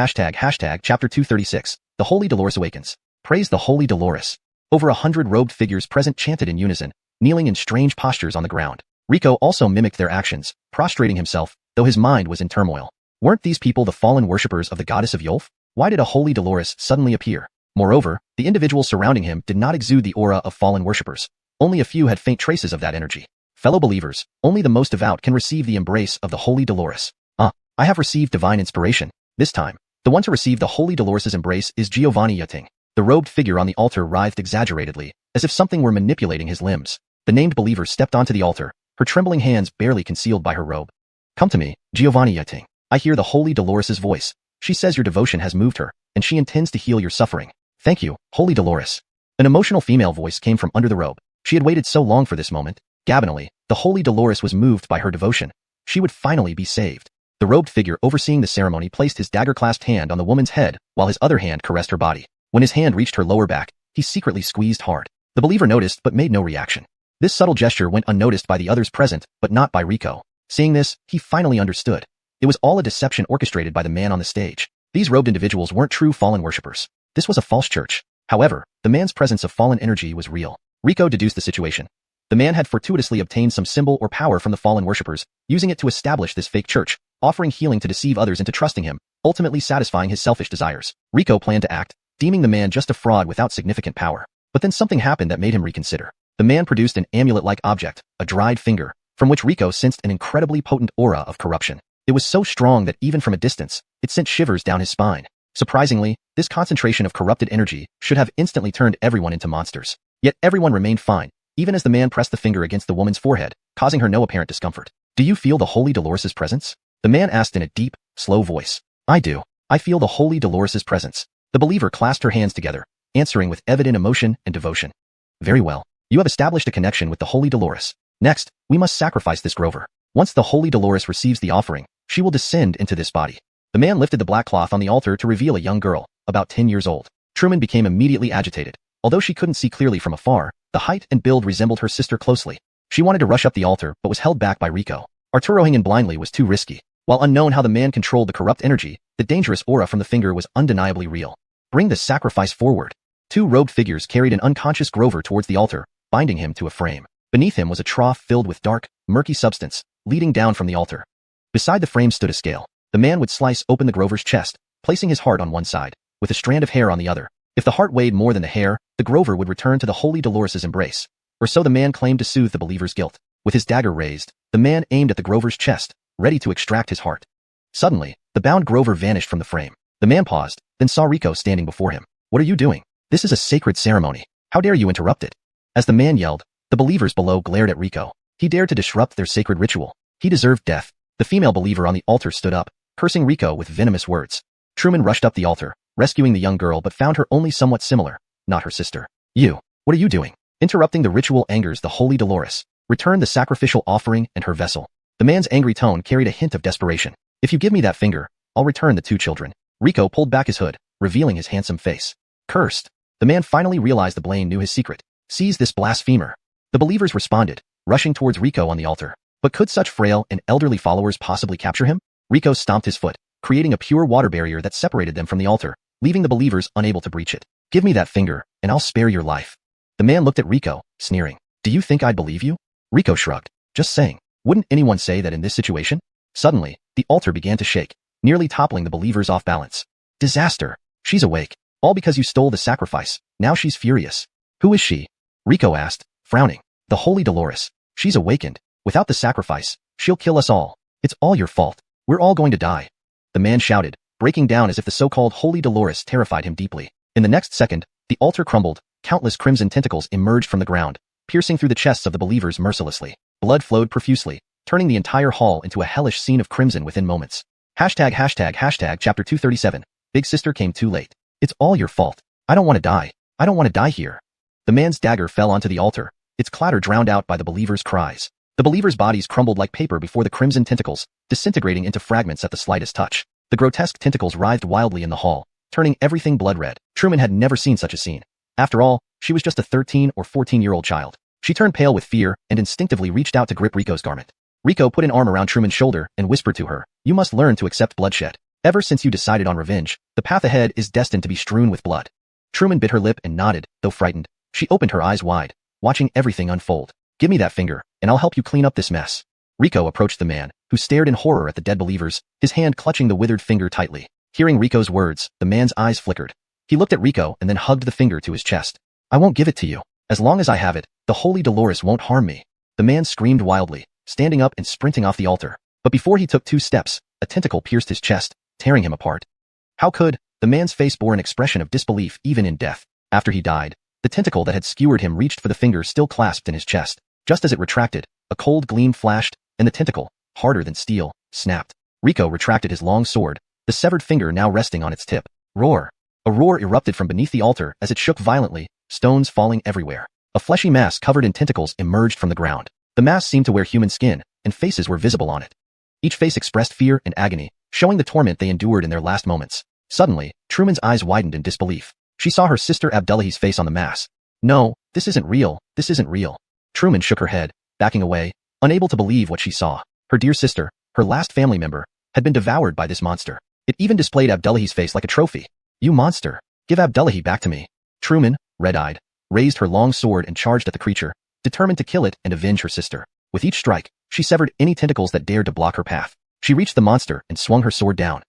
chapter 236. The Holy Dolores awakens. Praise the Holy Dolores. Over 100 robed figures present chanted in unison, kneeling in strange postures on the ground. Rico also mimicked their actions, prostrating himself, though his mind was in turmoil. Weren't these people the fallen worshippers of the goddess of Yolf? Why did a Holy Dolores suddenly appear? Moreover, the individuals surrounding him did not exude the aura of fallen worshippers. Only a few had faint traces of that energy. Fellow believers, only the most devout can receive the embrace of the Holy Dolores. I have received divine inspiration. This time, the one to receive the Holy Dolores' embrace is Giovanni Yating. The robed figure on the altar writhed exaggeratedly, as if something were manipulating his limbs. The named believer stepped onto the altar, her trembling hands barely concealed by her robe. Come to me, Giovanni Yating. I hear the Holy Dolores' voice. She says your devotion has moved her, and she intends to heal your suffering. Thank you, Holy Dolores. An emotional female voice came from under the robe. She had waited so long for this moment. Gabinally, the holy Dolores was moved by her devotion. She would finally be saved. The robed figure overseeing the ceremony placed his dagger-clasped hand on the woman's head while his other hand caressed her body. When his hand reached her lower back, he secretly squeezed hard. The believer noticed but made no reaction. This subtle gesture went unnoticed by the others present, but not by Rico. Seeing this, he finally understood. It was all a deception orchestrated by the man on the stage. These robed individuals weren't true fallen worshippers. This was a false church. However, the man's presence of fallen energy was real. Rico deduced the situation. The man had fortuitously obtained some symbol or power from the fallen worshippers, using it to establish this fake church, offering healing to deceive others into trusting him, ultimately satisfying his selfish desires. Rico planned to act, deeming the man just a fraud without significant power. But then something happened that made him reconsider. The man produced an amulet-like object, a dried finger, from which Rico sensed an incredibly potent aura of corruption. It was so strong that even from a distance, it sent shivers down his spine. Surprisingly, this concentration of corrupted energy should have instantly turned everyone into monsters. Yet everyone remained fine, even as the man pressed the finger against the woman's forehead, causing her no apparent discomfort. Do you feel the Holy Dolores' presence? The man asked in a deep, slow voice. I do. I feel the Holy Dolores' presence. The believer clasped her hands together, answering with evident emotion and devotion. Very well. You have established a connection with the Holy Dolores. Next, we must sacrifice this Grover. Once the Holy Dolores receives the offering, she will descend into this body. The man lifted the black cloth on the altar to reveal a young girl, about 10 years old. Truman became immediately agitated. Although she couldn't see clearly from afar, the height and build resembled her sister closely. She wanted to rush up the altar but was held back by Rico. Arturoing in blindly was too risky. While unknown how the man controlled the corrupt energy, the dangerous aura from the finger was undeniably real. Bring the sacrifice forward. Two robed figures carried an unconscious Grover towards the altar, binding him to a frame. Beneath him was a trough filled with dark, murky substance, leading down from the altar. Beside the frame stood a scale. The man would slice open the Grover's chest, placing his heart on one side, with a strand of hair on the other. If the heart weighed more than the hair, the Grover would return to the Holy Dolores' embrace. Or so the man claimed to soothe the believer's guilt. With his dagger raised, the man aimed at the Grover's chest, ready to extract his heart. Suddenly, the bound Grover vanished from the frame. The man paused, then saw Rico standing before him. What are you doing? This is a sacred ceremony. How dare you interrupt it? As the man yelled, the believers below glared at Rico. He dared to disrupt their sacred ritual. He deserved death. The female believer on the altar stood up, cursing Rico with venomous words. Truman rushed up the altar, rescuing the young girl but found her only somewhat similar, not her sister. You, what are you doing? Interrupting the ritual angers the Holy Dolores. Return the sacrificial offering and her vessel. The man's angry tone carried a hint of desperation. If you give me that finger, I'll return the two children. Rico pulled back his hood, revealing his handsome face. Cursed. The man finally realized the Blaine knew his secret. Seize this blasphemer. The believers responded, rushing towards Rico on the altar. But could such frail and elderly followers possibly capture him? Rico stomped his foot, creating a pure water barrier that separated them from the altar, leaving the believers unable to breach it. Give me that finger, and I'll spare your life. The man looked at Rico, sneering. Do you think I'd believe you? Rico shrugged. Just saying. Wouldn't anyone say that in this situation? Suddenly, the altar began to shake, nearly toppling the believers off balance. Disaster. She's awake. All because you stole the sacrifice. Now she's furious. Who is she? Rico asked, frowning. The Holy Dolores. She's awakened. Without the sacrifice, she'll kill us all. It's all your fault. We're all going to die. The man shouted, breaking down as if the so-called Holy Dolores terrified him deeply. In the next second, the altar crumbled, countless crimson tentacles emerged from the ground, piercing through the chests of the believers mercilessly. Blood flowed profusely, turning the entire hall into a hellish scene of crimson within moments. Chapter 237. Big Sister came too late. It's all your fault. I don't want to die. I don't want to die here. The man's dagger fell onto the altar, its clatter drowned out by the believers' cries. The believers' bodies crumbled like paper before the crimson tentacles, disintegrating into fragments at the slightest touch. The grotesque tentacles writhed wildly in the hall, turning everything blood red. Truman had never seen such a scene. After all, she was just a 13 or 14-year-old child. She turned pale with fear and instinctively reached out to grip Rico's garment. Rico put an arm around Truman's shoulder and whispered to her, "You must learn to accept bloodshed. Ever since you decided on revenge, the path ahead is destined to be strewn with blood." Truman bit her lip and nodded, though frightened. She opened her eyes wide, watching everything unfold. "Give me that finger, and I'll help you clean up this mess." Rico approached the man, who stared in horror at the dead believers, his hand clutching the withered finger tightly. Hearing Rico's words, the man's eyes flickered. He looked at Rico and then hugged the finger to his chest. "I won't give it to you. As long as I have it, the Holy Dolores won't harm me." The man screamed wildly, standing up and sprinting off the altar. But before he took 2 steps, a tentacle pierced his chest, tearing him apart. How could? The man's face bore an expression of disbelief even in death. After he died, the tentacle that had skewered him reached for the finger still clasped in his chest. Just as it retracted, a cold gleam flashed, and the tentacle, harder than steel, snapped. Rico retracted his long sword, the severed finger now resting on its tip. Roar! A roar erupted from beneath the altar as it shook violently, stones falling everywhere. A fleshy mass covered in tentacles emerged from the ground. The mask seemed to wear human skin, and faces were visible on it. Each face expressed fear and agony, showing the torment they endured in their last moments. Suddenly, Truman's eyes widened in disbelief. She saw her sister Abdullahi's face on the mask. No, this isn't real, this isn't real. Truman shook her head, backing away, unable to believe what she saw. Her dear sister, her last family member, had been devoured by this monster. It even displayed Abdullahi's face like a trophy. You monster! Give Abdullahi back to me. Truman, red-eyed, raised her long sword and charged at the creature, determined to kill it and avenge her sister. With each strike, she severed any tentacles that dared to block her path. She reached the monster and swung her sword down.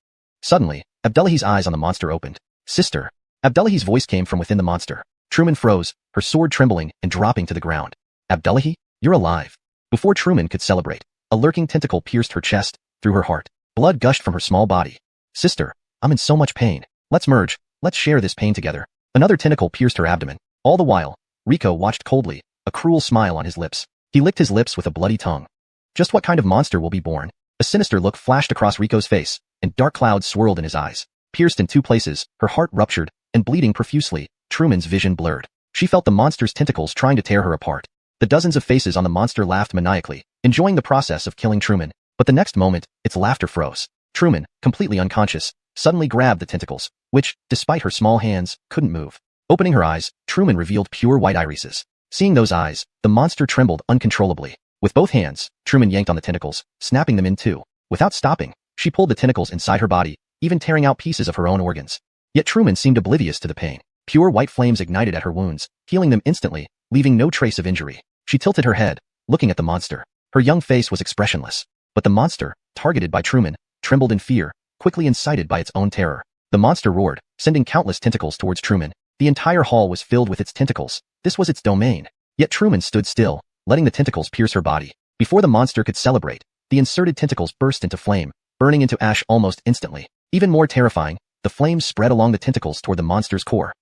Suddenly, Abdullahi's eyes on the monster opened. Sister! Abdullahi's voice came from within the monster. Truman froze, her sword trembling and dropping to the ground. Abdullahi? You're alive. Before Truman could celebrate, a lurking tentacle pierced her chest, through her heart. Blood gushed from her small body. Sister, I'm in so much pain. Let's merge. Let's share this pain together. Another tentacle pierced her abdomen. All the while, Rico watched coldly, a cruel smile on his lips. He licked his lips with a bloody tongue. Just what kind of monster will be born? A sinister look flashed across Rico's face, and dark clouds swirled in his eyes. Pierced in two places, her heart ruptured, and bleeding profusely, Truman's vision blurred. She felt the monster's tentacles trying to tear her apart. The dozens of faces on the monster laughed maniacally, enjoying the process of killing Truman, but the next moment, its laughter froze. Truman, completely unconscious, suddenly grabbed the tentacles, which, despite her small hands, couldn't move. Opening her eyes, Truman revealed pure white irises. Seeing those eyes, the monster trembled uncontrollably. With both hands, Truman yanked on the tentacles, snapping them in two. Without stopping, she pulled the tentacles inside her body, even tearing out pieces of her own organs. Yet Truman seemed oblivious to the pain. Pure white flames ignited at her wounds, healing them instantly, leaving no trace of injury. She tilted her head, looking at the monster. Her young face was expressionless. But the monster, targeted by Truman, trembled in fear, quickly incited by its own terror. The monster roared, sending countless tentacles towards Truman. The entire hall was filled with its tentacles. This was its domain. Yet Truman stood still, letting the tentacles pierce her body. Before the monster could celebrate, the inserted tentacles burst into flame, burning into ash almost instantly. Even more terrifying, the flames spread along the tentacles toward the monster's core.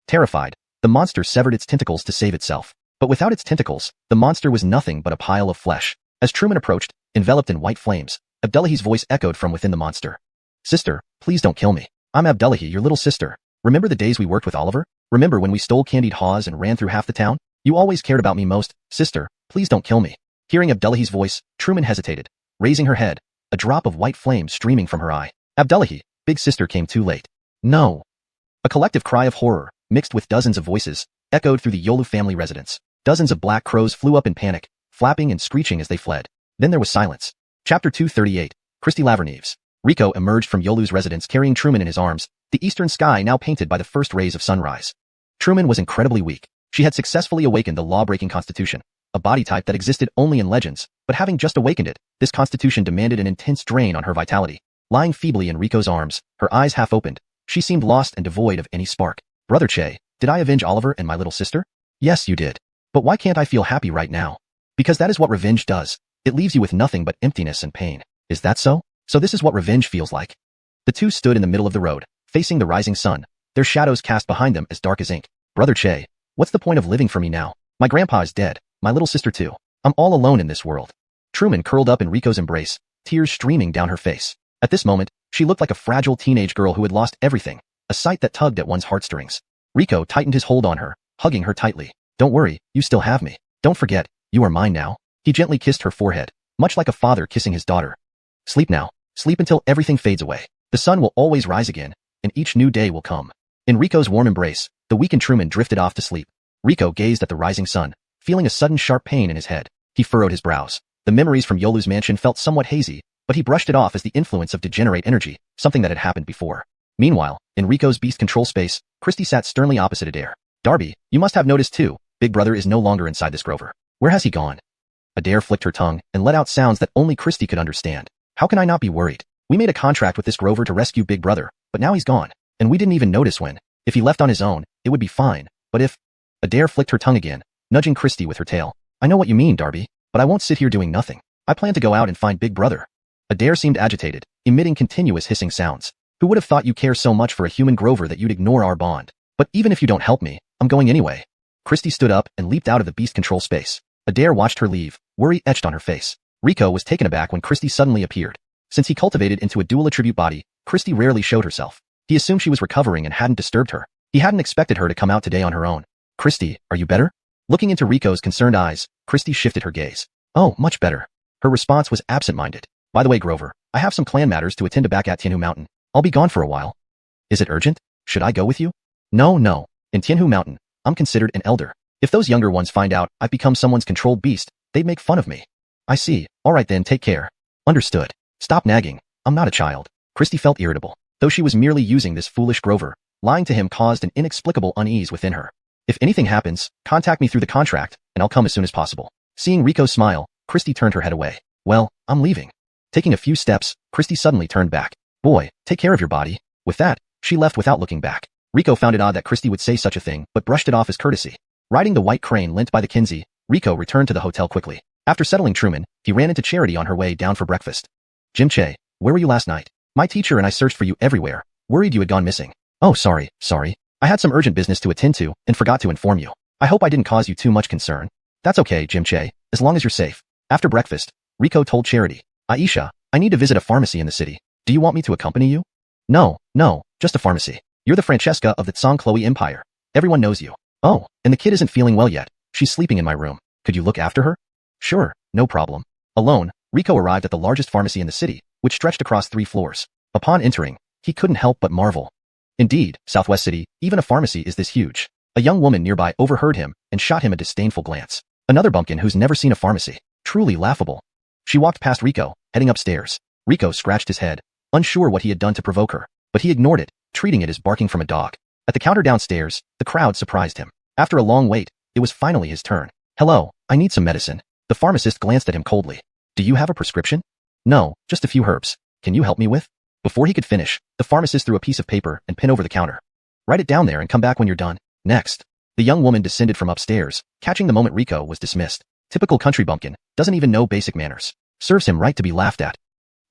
Terrified, the monster severed its tentacles to save itself. But without its tentacles, the monster was nothing but a pile of flesh. As Truman approached, enveloped in white flames, Abdullahi's voice echoed from within the monster. Sister, please don't kill me. I'm Abdullahi, your little sister. Remember the days we worked with Oliver? Remember when we stole candied haws and ran through half the town? You always cared about me most. Sister, please don't kill me. Hearing Abdullahi's voice, Truman hesitated, raising her head, a drop of white flame streaming from her eye. Abdullahi, big sister came too late. No. A collective cry of horror, mixed with dozens of voices, echoed through the Yolu family residence. Dozens of black crows flew up in panic, flapping and screeching as they fled. Then there was silence. Chapter 238, Christy Laverneves. Rico emerged from Yolu's residence carrying Truman in his arms, the eastern sky now painted by the first rays of sunrise. Truman was incredibly weak. She had successfully awakened the law-breaking constitution, a body type that existed only in legends, but having just awakened it, this constitution demanded an intense drain on her vitality. Lying feebly in Rico's arms, her eyes half opened, she seemed lost and devoid of any spark. Brother Che, did I avenge Oliver and my little sister? Yes, you did. But why can't I feel happy right now? Because that is what revenge does. It leaves you with nothing but emptiness and pain. Is that so? So this is what revenge feels like. The two stood in the middle of the road, facing the rising sun, their shadows cast behind them as dark as ink. Brother Che, what's the point of living for me now? My grandpa is dead, my little sister too. I'm all alone in this world. Truman curled up in Rico's embrace, tears streaming down her face. At this moment, she looked like a fragile teenage girl who had lost everything, a sight that tugged at one's heartstrings. Rico tightened his hold on her, hugging her tightly. Don't worry, you still have me. Don't forget, you are mine now. He gently kissed her forehead, much like a father kissing his daughter. Sleep now. Sleep until everything fades away. The sun will always rise again, and each new day will come. In Rico's warm embrace, the weakened Truman drifted off to sleep. Rico gazed at the rising sun, feeling a sudden sharp pain in his head. He furrowed his brows. The memories from Yolu's mansion felt somewhat hazy, but he brushed it off as the influence of degenerate energy, something that had happened before. Meanwhile, in Rico's beast control space, Christy sat sternly opposite Adair. Darby, you must have noticed too, Big Brother is no longer inside this Grover. Where has he gone? Adair flicked her tongue and let out sounds that only Christy could understand. How can I not be worried? We made a contract with this Grover to rescue Big Brother, but now he's gone. And we didn't even notice when. If he left on his own, it would be fine. But if... Adair flicked her tongue again, nudging Christy with her tail. I know what you mean, Darby, but I won't sit here doing nothing. I plan to go out and find Big Brother. Adair seemed agitated, emitting continuous hissing sounds. Who would have thought you care so much for a human Grover that you'd ignore our bond? But even if you don't help me, I'm going anyway. Christy stood up and leaped out of the beast control space. Adair watched her leave, worry etched on her face. Rico was taken aback when Christy suddenly appeared. Since he cultivated into a dual attribute body, Christy rarely showed herself. He assumed she was recovering and hadn't disturbed her. He hadn't expected her to come out today on her own. Christy, are you better? Looking into Rico's concerned eyes, Christy shifted her gaze. Oh, much better. Her response was absent-minded. By the way, Grover, I have some clan matters to attend to back at Tianhu Mountain. I'll be gone for a while. Is it urgent? Should I go with you? No. In Tianhu Mountain, I'm considered an elder. If those younger ones find out I've become someone's controlled beast, they'd make fun of me. I see. Alright then, take care. Understood. Stop nagging. I'm not a child. Christy felt irritable. Though she was merely using this foolish Grover, lying to him caused an inexplicable unease within her. If anything happens, contact me through the contract, and I'll come as soon as possible. Seeing Rico's smile, Christy turned her head away. Well, I'm leaving. Taking a few steps, Christy suddenly turned back. Boy, take care of your body. With that, she left without looking back. Rico found it odd that Christy would say such a thing, but brushed it off as courtesy. Riding the white crane lent by the Kinsey, Rico returned to the hotel quickly. After settling Truman, he ran into Charity on her way down for breakfast. Jim Che, where were you last night? My teacher and I searched for you everywhere, worried you had gone missing. Oh, sorry. I had some urgent business to attend to and forgot to inform you. I hope I didn't cause you too much concern. That's okay, Jim Che, as long as you're safe. After breakfast, Rico told Charity, Aisha, I need to visit a pharmacy in the city. Do you want me to accompany you? No, just a pharmacy. You're the Francesca of the Tsong-Chloe Empire. Everyone knows you. Oh, and the kid isn't feeling well yet. She's sleeping in my room. Could you look after her? Sure, no problem. Alone, Rico arrived at the largest pharmacy in the city, which stretched across 3 floors. Upon entering, he couldn't help but marvel. Indeed, Southwest City, even a pharmacy is this huge. A young woman nearby overheard him and shot him a disdainful glance. Another bumpkin who's never seen a pharmacy. Truly laughable. She walked past Rico, heading upstairs. Rico scratched his head, unsure what he had done to provoke her, but he ignored it, treating it as barking from a dog. At the counter downstairs, the crowd surprised him. After a long wait, it was finally his turn. Hello, I need some medicine. The pharmacist glanced at him coldly. Do you have a prescription? No, just a few herbs. Can you help me with? Before he could finish, the pharmacist threw a piece of paper and pen over the counter. Write it down there and come back when you're done. Next. The young woman descended from upstairs, catching the moment Rico was dismissed. Typical country bumpkin, doesn't even know basic manners. Serves him right to be laughed at.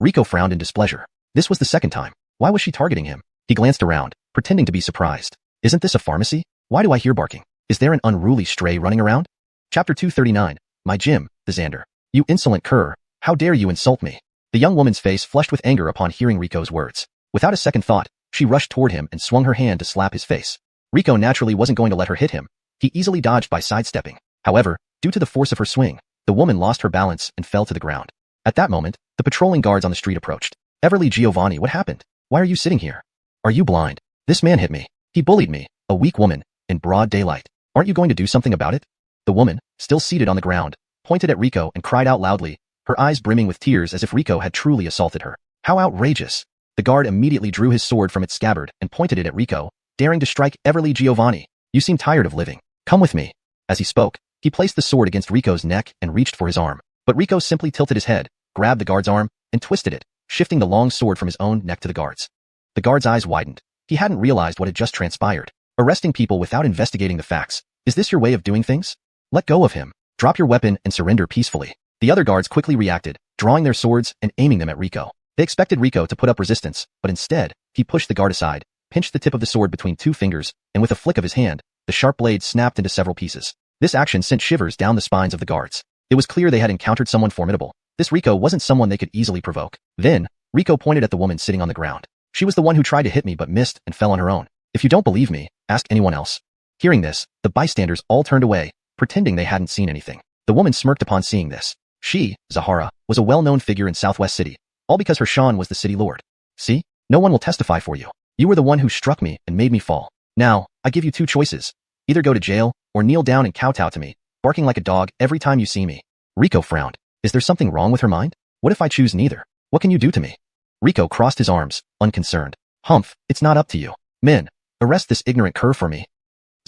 Rico frowned in displeasure. This was the second time. Why was she targeting him? He glanced around, pretending to be surprised. Isn't this a pharmacy? Why do I hear barking? Is there an unruly stray running around? Chapter 239. My Jim, the Xander. You insolent cur, how dare you insult me? The young woman's face flushed with anger upon hearing Rico's words. Without a second thought, she rushed toward him and swung her hand to slap his face. Rico naturally wasn't going to let her hit him. He easily dodged by sidestepping. However, due to the force of her swing, the woman lost her balance and fell to the ground. At that moment, the patrolling guards on the street approached. Everly Giovanni, what happened? Why are you sitting here? Are you blind? This man hit me. He bullied me, a weak woman, in broad daylight. Aren't you going to do something about it? The woman, still seated on the ground, pointed at Rico and cried out loudly, her eyes brimming with tears as if Rico had truly assaulted her. How outrageous! The guard immediately drew his sword from its scabbard and pointed it at Rico, daring to strike Everly Giovanni. You seem tired of living. Come with me. As he spoke, he placed the sword against Rico's neck and reached for his arm. But Rico simply tilted his head, grabbed the guard's arm, and twisted it, shifting the long sword from his own neck to the guard's. The guard's eyes widened. He hadn't realized what had just transpired. Arresting people without investigating the facts. Is this your way of doing things? Let go of him. Drop your weapon and surrender peacefully. The other guards quickly reacted, drawing their swords and aiming them at Rico. They expected Rico to put up resistance, but instead, he pushed the guard aside, pinched the tip of the sword between 2 fingers, and with a flick of his hand, the sharp blade snapped into several pieces. This action sent shivers down the spines of the guards. It was clear they had encountered someone formidable. This Rico wasn't someone they could easily provoke. Then, Rico pointed at the woman sitting on the ground. She was the one who tried to hit me but missed and fell on her own. If you don't believe me, ask anyone else. Hearing this, the bystanders all turned away, pretending they hadn't seen anything. The woman smirked upon seeing this. She, Zahara, was a well-known figure in Southwest City, all because her Sean was the city lord. See? No one will testify for you. You were the one who struck me and made me fall. Now, I give you 2 choices. Either go to jail, or kneel down and kowtow to me, barking like a dog every time you see me. Rico frowned. Is there something wrong with her mind? What if I choose neither? What can you do to me? Rico crossed his arms, unconcerned. Humph, it's not up to you. Men, arrest this ignorant cur for me.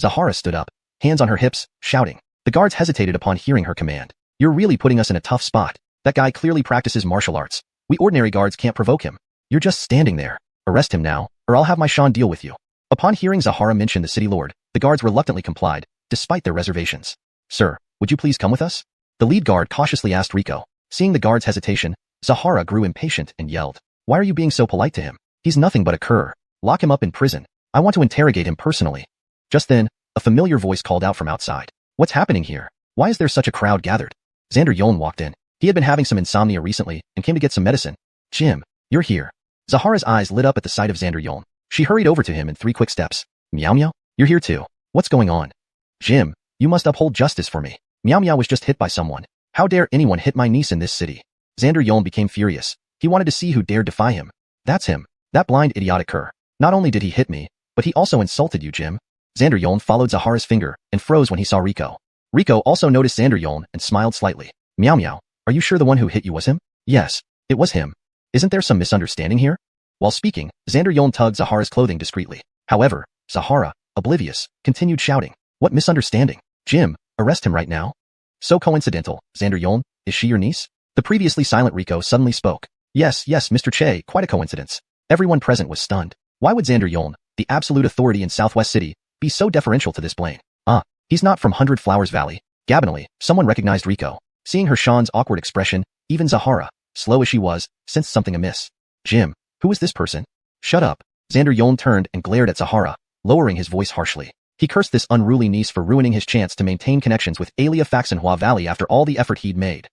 Zahara stood up, hands on her hips, shouting. The guards hesitated upon hearing her command. You're really putting us in a tough spot. That guy clearly practices martial arts. We ordinary guards can't provoke him. You're just standing there. Arrest him now, or I'll have my Sean deal with you. Upon hearing Zahara mention the city lord, the guards reluctantly complied, despite their reservations. Sir, would you please come with us? The lead guard cautiously asked Rico. Seeing the guard's hesitation, Zahara grew impatient and yelled. Why are you being so polite to him? He's nothing but a cur. Lock him up in prison. I want to interrogate him personally. Just then, a familiar voice called out from outside. What's happening here? Why is there such a crowd gathered? Xander Yoln walked in. He had been having some insomnia recently and came to get some medicine. Jim, you're here. Zahara's eyes lit up at the sight of Xander Yoln. She hurried over to him in 3 quick steps. Meow Meow, you're here too. What's going on? Jim, you must uphold justice for me. Meow Meow was just hit by someone. How dare anyone hit my niece in this city? Xander Yuln became furious. He wanted to see who dared defy him. That's him. That blind idiotic cur. Not only did he hit me, but he also insulted you, Jim. Xander Yuln followed Zahara's finger and froze when he saw Rico. Rico also noticed Xander Yuln and smiled slightly. Meow meow. Are you sure the one who hit you was him? Yes, it was him. Isn't there some misunderstanding here? While speaking, Xander Yuln tugged Zahara's clothing discreetly. However, Zahara, oblivious, continued shouting. What misunderstanding? Jim, arrest him right now. So coincidental, Xander Yuln, is she your niece? The previously silent Rico suddenly spoke. Yes, Mr. Che, quite a coincidence. Everyone present was stunned. Why would Xander Yuln, the absolute authority in Southwest City, be so deferential to this Blaine? He's not from 100 Flowers Valley. Gabinally, someone recognized Rico. Seeing her Sean's awkward expression, even Zahara, slow as she was, sensed something amiss. Jim, who is this person? Shut up. Xander Yuln turned and glared at Zahara, lowering his voice harshly. He cursed this unruly niece for ruining his chance to maintain connections with Alia Faxinhua Valley after all the effort he'd made.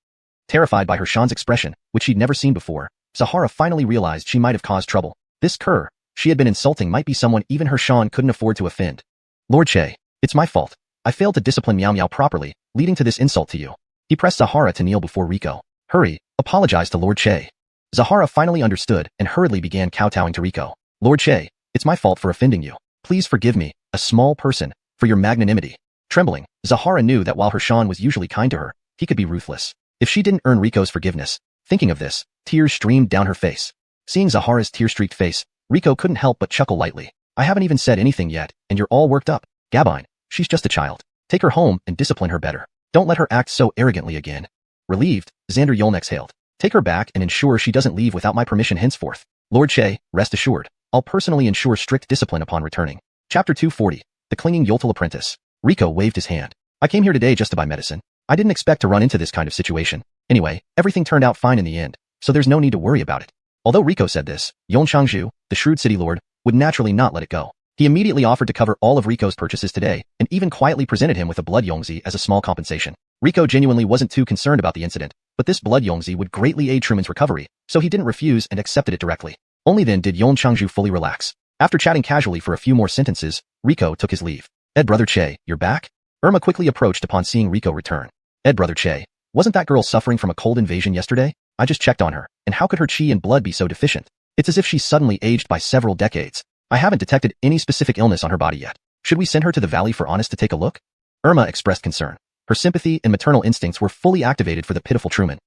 Terrified by her Sean's expression, which she'd never seen before, Zahara finally realized she might have caused trouble. This cur she had been insulting might be someone even her Sean couldn't afford to offend. Lord Che, it's my fault. I failed to discipline Meow Meow properly, leading to this insult to you. He pressed Zahara to kneel before Rico. Hurry, apologize to Lord Che. Zahara finally understood and hurriedly began kowtowing to Rico. Lord Che, it's my fault for offending you. Please forgive me, a small person, for your magnanimity. Trembling, Zahara knew that while her Sean was usually kind to her, he could be ruthless. If she didn't earn Rico's forgiveness, thinking of this, tears streamed down her face. Seeing Zahara's tear-streaked face, Rico couldn't help but chuckle lightly. I haven't even said anything yet, and you're all worked up. Gabine, she's just a child. Take her home and discipline her better. Don't let her act so arrogantly again. Relieved, Xander Yuln exhaled. Take her back and ensure she doesn't leave without my permission henceforth. Lord Che, rest assured, I'll personally ensure strict discipline upon returning. Chapter 240, The Clinging Yoltal Apprentice. Rico waved his hand. I came here today just to buy medicine. I didn't expect to run into this kind of situation. Anyway, everything turned out fine in the end, so there's no need to worry about it. Although Rico said this, Yuln Changzhu, the shrewd city lord, would naturally not let it go. He immediately offered to cover all of Rico's purchases today, and even quietly presented him with a blood yongzi as a small compensation. Rico genuinely wasn't too concerned about the incident, but this blood yongzi would greatly aid Truman's recovery, so he didn't refuse and accepted it directly. Only then did Yuln Changzhu fully relax. After chatting casually for a few more sentences, Rico took his leave. Ed Brother Che, you're back? Irma quickly approached upon seeing Rico return. Ed Brother Che, wasn't that girl suffering from a cold invasion yesterday? I just checked on her, and how could her chi and blood be so deficient? It's as if she's suddenly aged by several decades. I haven't detected any specific illness on her body yet. Should we send her to the valley for Honest to take a look? Irma expressed concern. Her sympathy and maternal instincts were fully activated for the pitiful Truman.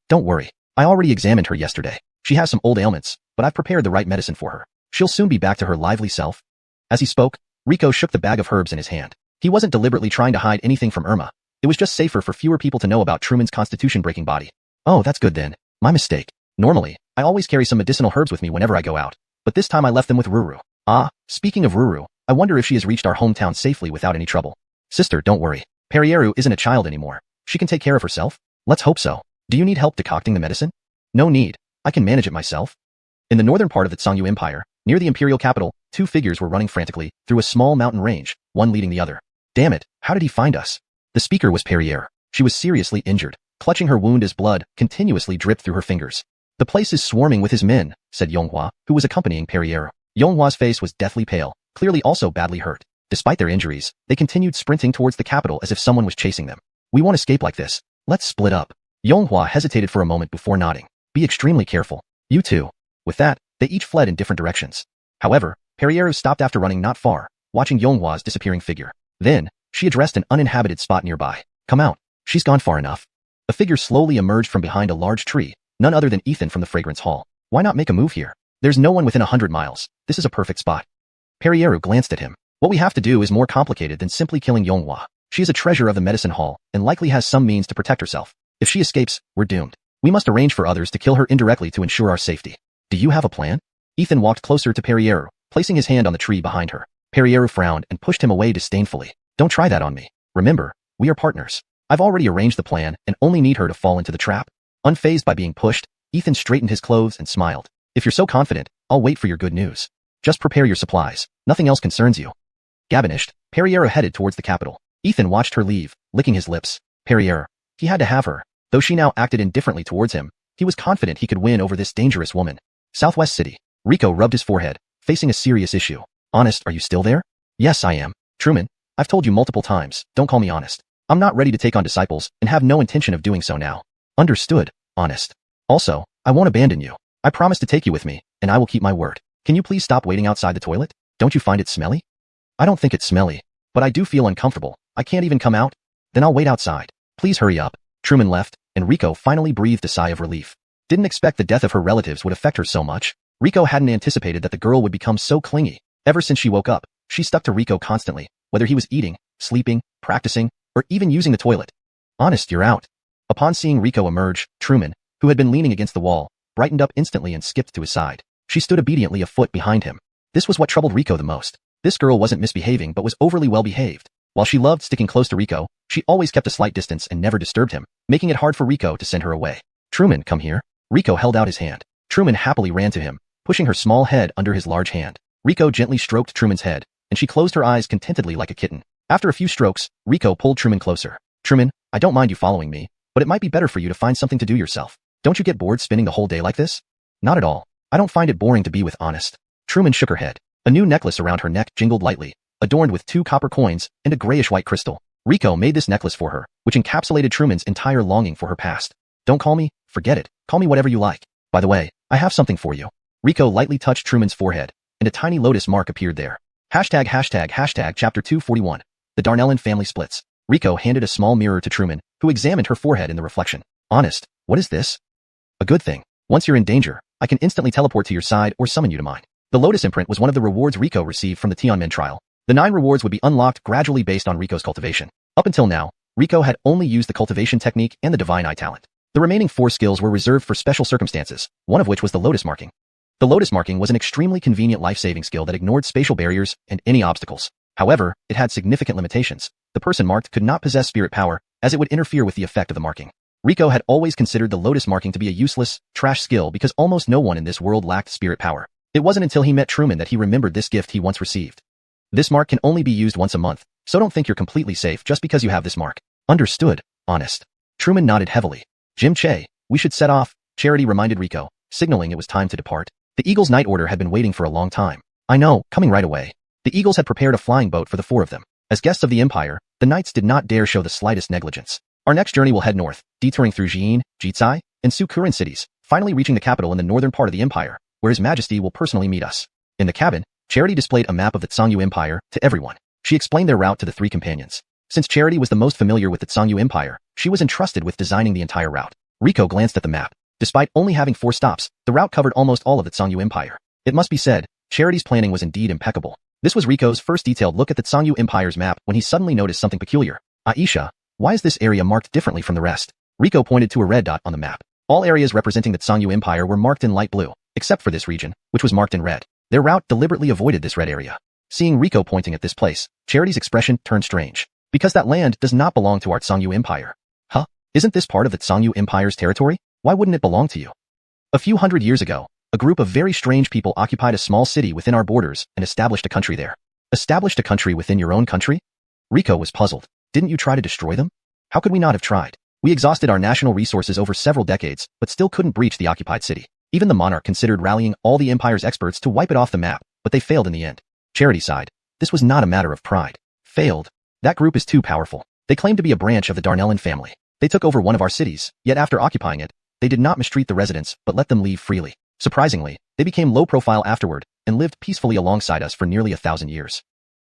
Don't worry. I already examined her yesterday. She has some old ailments, but I've prepared the right medicine for her. She'll soon be back to her lively self. As he spoke, Rico shook the bag of herbs in his hand. He wasn't deliberately trying to hide anything from Irma. It was just safer for fewer people to know about Truman's constitution-breaking body. Oh, that's good then. My mistake. Normally, I always carry some medicinal herbs with me whenever I go out, but this time I left them with Ruru. Speaking of Ruru, I wonder if she has reached our hometown safely without any trouble. Sister, don't worry. Perieru isn't a child anymore. She can take care of herself. Let's hope so. Do you need help decocting the medicine? No need. I can manage it myself. In the northern part of the Tsangyu Empire, near the imperial capital, two figures were running frantically through a small mountain range, one leading the other. Damn it, how did he find us? The speaker was Perriere. She was seriously injured, clutching her wound as blood continuously dripped through her fingers. The place is swarming with his men, said Yonghua, who was accompanying Perriere. Yonghua's face was deathly pale, clearly also badly hurt. Despite their injuries, they continued sprinting towards the capital as if someone was chasing them. We won't escape like this. Let's split up. Yonghua hesitated for a moment before nodding. Be extremely careful. You too. With that, they each fled in different directions. However, Perriere stopped after running not far, watching Yonghua's disappearing figure. Then, she addressed an uninhabited spot nearby. Come out. She's gone far enough. A figure slowly emerged from behind a large tree, none other than Ethan from the Fragrance Hall. Why not make a move here? There's no one within 100 miles. This is a perfect spot. Perriere glanced at him. What we have to do is more complicated than simply killing Yonghua. She is a treasure of the medicine hall, and likely has some means to protect herself. If she escapes, we're doomed. We must arrange for others to kill her indirectly to ensure our safety. Do you have a plan? Ethan walked closer to Perriere, placing his hand on the tree behind her. Perriere frowned and pushed him away disdainfully. Don't try that on me. Remember, we are partners. I've already arranged the plan and only need her to fall into the trap. Unfazed by being pushed, Ethan straightened his clothes and smiled. If you're so confident, I'll wait for your good news. Just prepare your supplies. Nothing else concerns you. Gabinished, Perriere headed towards the capital. Ethan watched her leave, licking his lips. Perriere. He had to have her. Though she now acted indifferently towards him, he was confident he could win over this dangerous woman. Southwest City. Rico rubbed his forehead, facing a serious issue. Honest, are you still there? Yes, I am. Truman, I've told you multiple times, don't call me Honest. I'm not ready to take on disciples and have no intention of doing so now. Understood, honest. Also, I won't abandon you. I promise to take you with me, and I will keep my word. Can you please stop waiting outside the toilet? Don't you find it smelly? I don't think it's smelly, but I do feel uncomfortable. I can't even come out. Then I'll wait outside. Please hurry up. Truman left, and Riko finally breathed a sigh of relief. Didn't expect the death of her relatives would affect her so much. Riko hadn't anticipated that the girl would become so clingy. Ever since she woke up, she stuck to Riko constantly, whether he was eating, sleeping, practicing, or even using the toilet. Honest, you're out. Upon seeing Riko emerge, Truman, who had been leaning against the wall, brightened up instantly and skipped to his side. She stood obediently a foot behind him. This was what troubled Riko the most. This girl wasn't misbehaving but was overly well behaved. While she loved sticking close to Riko, she always kept a slight distance and never disturbed him, making it hard for Riko to send her away. Truman, come here. Riko held out his hand. Truman happily ran to him, pushing her small head under his large hand. Riko gently stroked Truman's head, and she closed her eyes contentedly like a kitten. After a few strokes, Riko pulled Truman closer. Truman, I don't mind you following me, but it might be better for you to find something to do yourself. Don't you get bored spending the whole day like this? Not at all. I don't find it boring to be with Honest. Truman shook her head. A new necklace around her neck jingled lightly, adorned with 2 copper coins and a grayish-white crystal. Riko made this necklace for her, which encapsulated Truman's entire longing for her past. Don't call me, forget it, call me whatever you like. By the way, I have something for you. Riko lightly touched Truman's forehead, and a tiny lotus mark appeared there. Hashtag chapter 241. The Darnellin family splits. Riko handed a small mirror to Truman, who examined her forehead in the reflection. Honest, what is this? A good thing. Once you're in danger, I can instantly teleport to your side or summon you to mine. The lotus imprint was one of the rewards Riko received from the Tianmen trial. The 9 rewards would be unlocked gradually based on Riko's cultivation. Up until now, Riko had only used the cultivation technique and the divine eye talent. The remaining 4 skills were reserved for special circumstances, one of which was the lotus marking. The lotus marking was an extremely convenient life-saving skill that ignored spatial barriers and any obstacles. However, it had significant limitations. The person marked could not possess spirit power, as it would interfere with the effect of the marking. Riko had always considered the lotus marking to be a useless, trash skill because almost no one in this world lacked spirit power. It wasn't until he met Truman that he remembered this gift he once received. This mark can only be used once a month, so don't think you're completely safe just because you have this mark. Understood, Honest. Truman nodded heavily. Jim Che, we should set off, Charity reminded Riko, signaling it was time to depart. The Eagles' night order had been waiting for a long time. I know, coming right away. The Eagles had prepared a flying boat for the 4 of them. As guests of the Empire, the Knights did not dare show the slightest negligence. Our next journey will head north, detouring through Jian, Jitsai, and Sukurin cities, finally reaching the capital in the northern part of the Empire, where His Majesty will personally meet us. In the cabin, Charity displayed a map of the Xianxia Empire to everyone. She explained their route to the 3 companions. Since Charity was the most familiar with the Xianxia Empire, she was entrusted with designing the entire route. Riko glanced at the map. Despite only having 4 stops, the route covered almost all of the Xianxia Empire. It must be said, Charity's planning was indeed impeccable. This was Riko's first detailed look at the Xianxia Empire's map when he suddenly noticed something peculiar. Aisha, why is this area marked differently from the rest? Riko pointed to a red dot on the map. All areas representing the Xianxia Empire were marked in light blue, except for this region, which was marked in red. Their route deliberately avoided this red area. Seeing Riko pointing at this place, Charity's expression turned strange. Because that land does not belong to our Xianxia Empire. Huh? Isn't this part of the Xianxia Empire's territory? Why wouldn't it belong to you? A few hundred years ago, a group of very strange people occupied a small city within our borders and established a country there. Established a country within your own country? Riko was puzzled. Didn't you try to destroy them? How could we not have tried? We exhausted our national resources over several decades, but still couldn't breach the occupied city. Even the monarch considered rallying all the Empire's experts to wipe it off the map, but they failed in the end. Charity sighed. This was not a matter of pride. Failed? That group is too powerful. They claim to be a branch of the Darnellin family. They took over one of our cities, yet after occupying it, they did not mistreat the residents, but let them leave freely. Surprisingly, they became low profile afterward, and lived peacefully alongside us for nearly 1,000 years.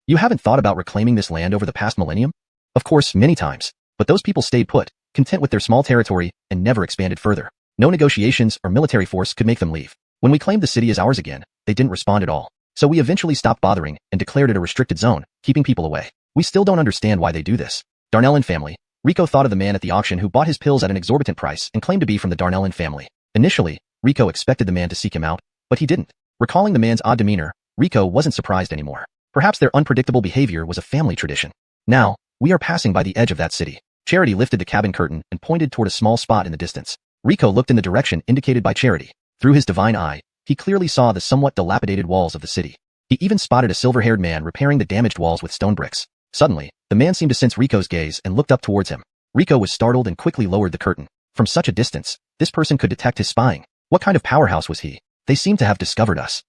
You haven't thought about reclaiming this land over the past millennium? Of course, many times. But those people stayed put, content with their small territory, and never expanded further. No negotiations or military force could make them leave. When we claimed the city as ours again, they didn't respond at all. So we eventually stopped bothering and declared it a restricted zone, keeping people away. We still don't understand why they do this. Darnellin family. Riko thought of the man at the auction who bought his pills at an exorbitant price and claimed to be from the Darnellin family. Initially, Riko expected the man to seek him out, but he didn't. Recalling the man's odd demeanor, Riko wasn't surprised anymore. Perhaps their unpredictable behavior was a family tradition. Now, we are passing by the edge of that city. Charity lifted the cabin curtain and pointed toward a small spot in the distance. Riko looked in the direction indicated by Charity. Through his divine eye, he clearly saw the somewhat dilapidated walls of the city. He even spotted a silver-haired man repairing the damaged walls with stone bricks. Suddenly, the man seemed to sense Riko's gaze and looked up towards him. Riko was startled and quickly lowered the curtain. From such a distance, this person could detect his spying. What kind of powerhouse was he? They seemed to have discovered us.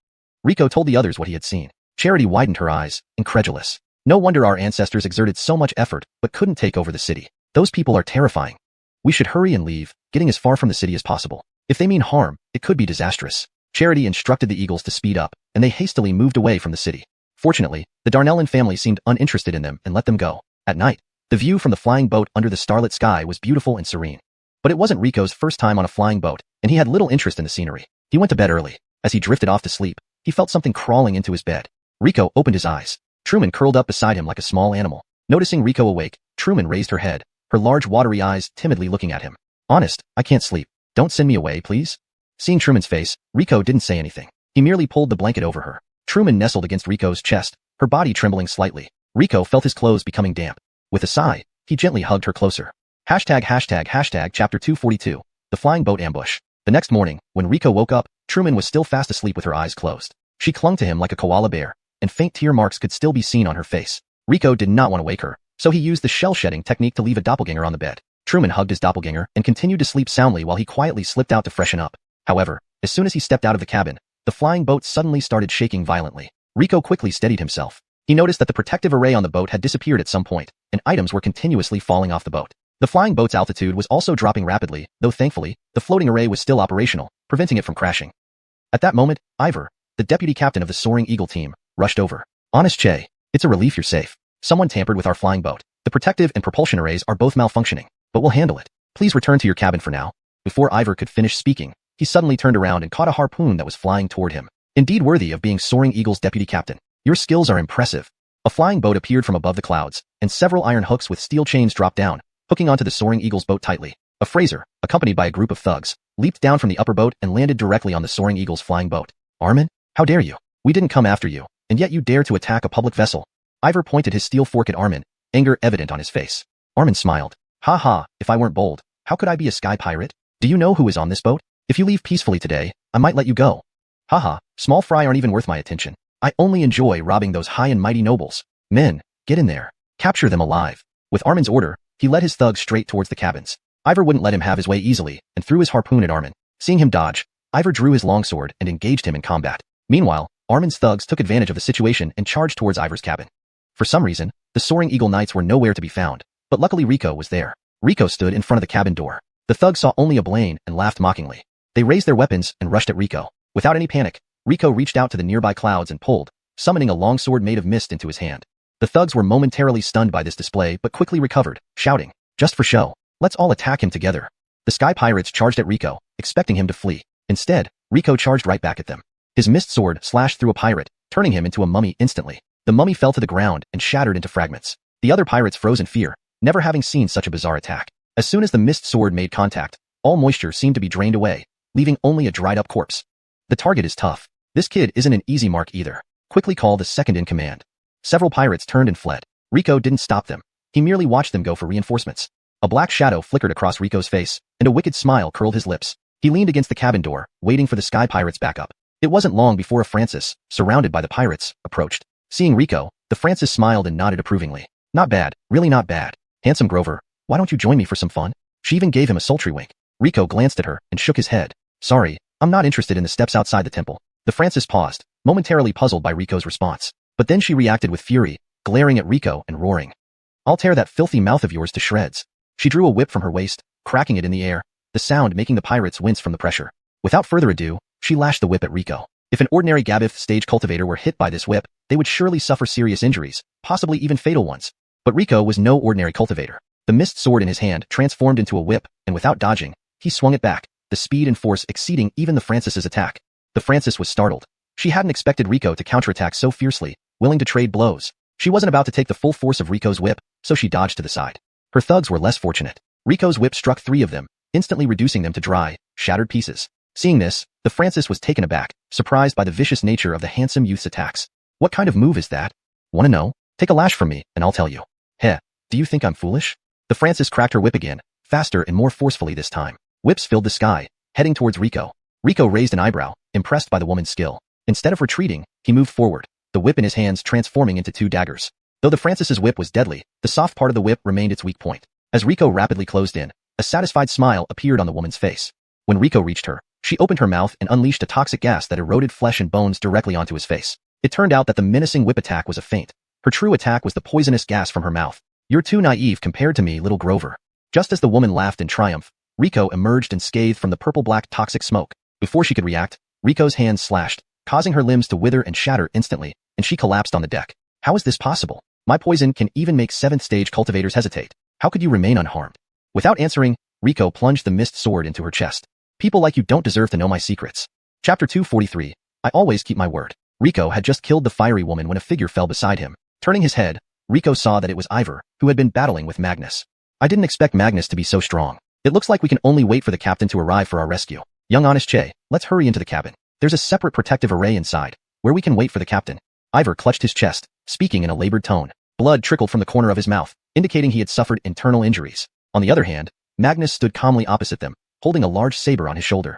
Riko told the others what he had seen. Charity widened her eyes, incredulous. No wonder our ancestors exerted so much effort but couldn't take over the city. Those people are terrifying. We should hurry and leave, getting as far from the city as possible. If they mean harm, it could be disastrous. Charity instructed the eagles to speed up, and they hastily moved away from the city. Fortunately, the Darnellin family seemed uninterested in them and let them go. At night, the view from the flying boat under the starlit sky was beautiful and serene. But it wasn't Rico's first time on a flying boat, and he had little interest in the scenery. He went to bed early. As he drifted off to sleep, he felt something crawling into his bed. Rico opened his eyes. Truman curled up beside him like a small animal. Noticing Rico awake, Truman raised her head, her large watery eyes timidly looking at him. Honest, I can't sleep. Don't send me away, please. Seeing Truman's face, Rico didn't say anything. He merely pulled the blanket over her. Truman nestled against Rico's chest, her body trembling slightly. Rico felt his clothes becoming damp. With a sigh, he gently hugged her closer. Chapter 242, The Flying Boat Ambush. The next morning, when Rico woke up, Truman was still fast asleep with her eyes closed. She clung to him like a koala bear, and faint tear marks could still be seen on her face. Rico did not want to wake her, so he used the shell-shedding technique to leave a doppelganger on the bed. Truman hugged his doppelganger and continued to sleep soundly while he quietly slipped out to freshen up. However, as soon as he stepped out of the cabin, the flying boat suddenly started shaking violently. Rico quickly steadied himself. He noticed that the protective array on the boat had disappeared at some point, and items were continuously falling off the boat. The flying boat's altitude was also dropping rapidly, though thankfully, the floating array was still operational, preventing it from crashing. At that moment, Ivor, the deputy captain of the Soaring Eagle team, rushed over. Honest Che, it's a relief you're safe. Someone tampered with our flying boat. The protective and propulsion arrays are both malfunctioning, but we'll handle it. Please return to your cabin for now. Before Ivor could finish speaking, he suddenly turned around and caught a harpoon that was flying toward him. Indeed worthy of being Soaring Eagle's deputy captain. Your skills are impressive. A flying boat appeared from above the clouds, and several iron hooks with steel chains dropped down, hooking onto the Soaring Eagle's boat tightly. A Fraser, accompanied by a group of thugs, leaped down from the upper boat and landed directly on the Soaring Eagle's flying boat. Armin? How dare you? We didn't come after you, and yet you dare to attack a public vessel. Ivor pointed his steel fork at Armin, anger evident on his face. Armin smiled. Ha ha, if I weren't bold, how could I be a sky pirate? Do you know who is on this boat? If you leave peacefully today, I might let you go. Haha, small fry aren't even worth my attention. I only enjoy robbing those high and mighty nobles. Men, get in there. Capture them alive. With Armin's order, he led his thugs straight towards the cabins. Ivor wouldn't let him have his way easily, and threw his harpoon at Armin. Seeing him dodge, Ivor drew his longsword and engaged him in combat. Meanwhile, Armin's thugs took advantage of the situation and charged towards Ivor's cabin. For some reason, the Soaring Eagle Knights were nowhere to be found, but luckily Rico was there. Rico stood in front of the cabin door. The thugs saw only a Blaine and laughed mockingly. They raised their weapons and rushed at Rico. Without any panic, Rico reached out to the nearby clouds and pulled, summoning a longsword made of mist into his hand. The thugs were momentarily stunned by this display but quickly recovered, shouting, "Just for show. Let's all attack him together." The Sky Pirates charged at Rico, expecting him to flee. Instead, Rico charged right back at them. His mist sword slashed through a pirate, turning him into a mummy instantly. The mummy fell to the ground and shattered into fragments. The other pirates froze in fear, never having seen such a bizarre attack. As soon as the mist sword made contact, all moisture seemed to be drained away, leaving only a dried-up corpse. The target is tough. This kid isn't an easy mark either. Quickly call the second in command. Several pirates turned and fled. Rico didn't stop them. He merely watched them go for reinforcements. A black shadow flickered across Rico's face, and a wicked smile curled his lips. He leaned against the cabin door, waiting for the Sky Pirates' backup. It wasn't long before a Francis, surrounded by the pirates, approached. Seeing Rico, the Francis smiled and nodded approvingly. Not bad, really not bad. Handsome Grover, why don't you join me for some fun? She even gave him a sultry wink. Rico glanced at her and shook his head. Sorry, I'm not interested in the steps outside the temple. The Francis paused, momentarily puzzled by Rico's response. But then she reacted with fury, glaring at Rico and roaring. I'll tear that filthy mouth of yours to shreds. She drew a whip from her waist, cracking it in the air, the sound making the pirates wince from the pressure. Without further ado, she lashed the whip at Rico. If an ordinary Gabith stage cultivator were hit by this whip, they would surely suffer serious injuries, possibly even fatal ones. But Rico was no ordinary cultivator. The mist sword in his hand transformed into a whip, and without dodging, he swung it back, the speed and force exceeding even the Francis's attack. The Francis was startled. She hadn't expected Rico to counterattack so fiercely, willing to trade blows. She wasn't about to take the full force of Rico's whip, so she dodged to the side. Her thugs were less fortunate. Rico's whip struck 3 of them, instantly reducing them to dry, shattered pieces. Seeing this, the Francis was taken aback, surprised by the vicious nature of the handsome youth's attacks. What kind of move is that? Wanna know? Take a lash from me, and I'll tell you. Heh, do you think I'm foolish? The Francis cracked her whip again, faster and more forcefully this time. Whips filled the sky, heading towards Rico. Rico raised an eyebrow, impressed by the woman's skill. Instead of retreating, he moved forward, the whip in his hands transforming into 2 daggers. Though the Francis's whip was deadly, the soft part of the whip remained its weak point. As Rico rapidly closed in, a satisfied smile appeared on the woman's face. When Rico reached her, she opened her mouth and unleashed a toxic gas that eroded flesh and bones directly onto his face. It turned out that the menacing whip attack was a feint. Her true attack was the poisonous gas from her mouth. You're too naive compared to me, little Grover. Just as the woman laughed in triumph, Riko emerged unscathed from the purple-black toxic smoke. Before she could react, Riko's hands slashed, causing her limbs to wither and shatter instantly, and she collapsed on the deck. How is this possible? My poison can even make 7th-stage cultivators hesitate. How could you remain unharmed? Without answering, Riko plunged the mist sword into her chest. People like you don't deserve to know my secrets. Chapter 243. I always keep my word. Riko had just killed the fiery woman when a figure fell beside him. Turning his head, Riko saw that it was Ivor, who had been battling with Magnus. I didn't expect Magnus to be so strong. It looks like we can only wait for the captain to arrive for our rescue. Young Honest Che, let's hurry into the cabin. There's a separate protective array inside, where we can wait for the captain. Ivor clutched his chest, speaking in a labored tone. Blood trickled from the corner of his mouth, indicating he had suffered internal injuries. On the other hand, Magnus stood calmly opposite them, holding a large saber on his shoulder.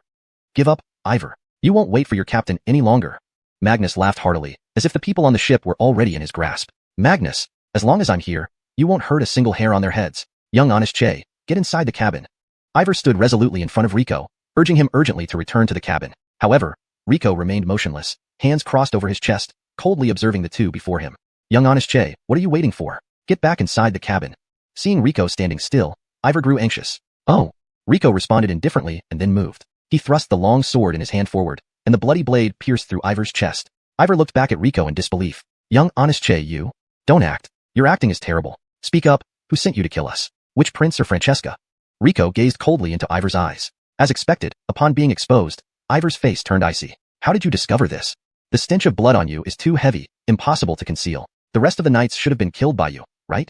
Give up, Ivor. You won't wait for your captain any longer. Magnus laughed heartily, as if the people on the ship were already in his grasp. Magnus, as long as I'm here, you won't hurt a single hair on their heads. Young Honest Che, get inside the cabin. Ivor stood resolutely in front of Riko, urging him urgently to return to the cabin. However, Riko remained motionless, hands crossed over his chest, coldly observing the two before him. Young Honest Che, what are you waiting for? Get back inside the cabin. Seeing Riko standing still, Ivor grew anxious. Oh. Riko responded indifferently and then moved. He thrust the long sword in his hand forward, and the bloody blade pierced through Ivor's chest. Ivor looked back at Riko in disbelief. Young Honest Che, you? Don't act. Your acting is terrible. Speak up. Who sent you to kill us? Which prince or Francesca? Riko gazed coldly into Ivor's eyes. As expected, upon being exposed, Ivor's face turned icy. How did you discover this? The stench of blood on you is too heavy, impossible to conceal. The rest of the knights should have been killed by you, right?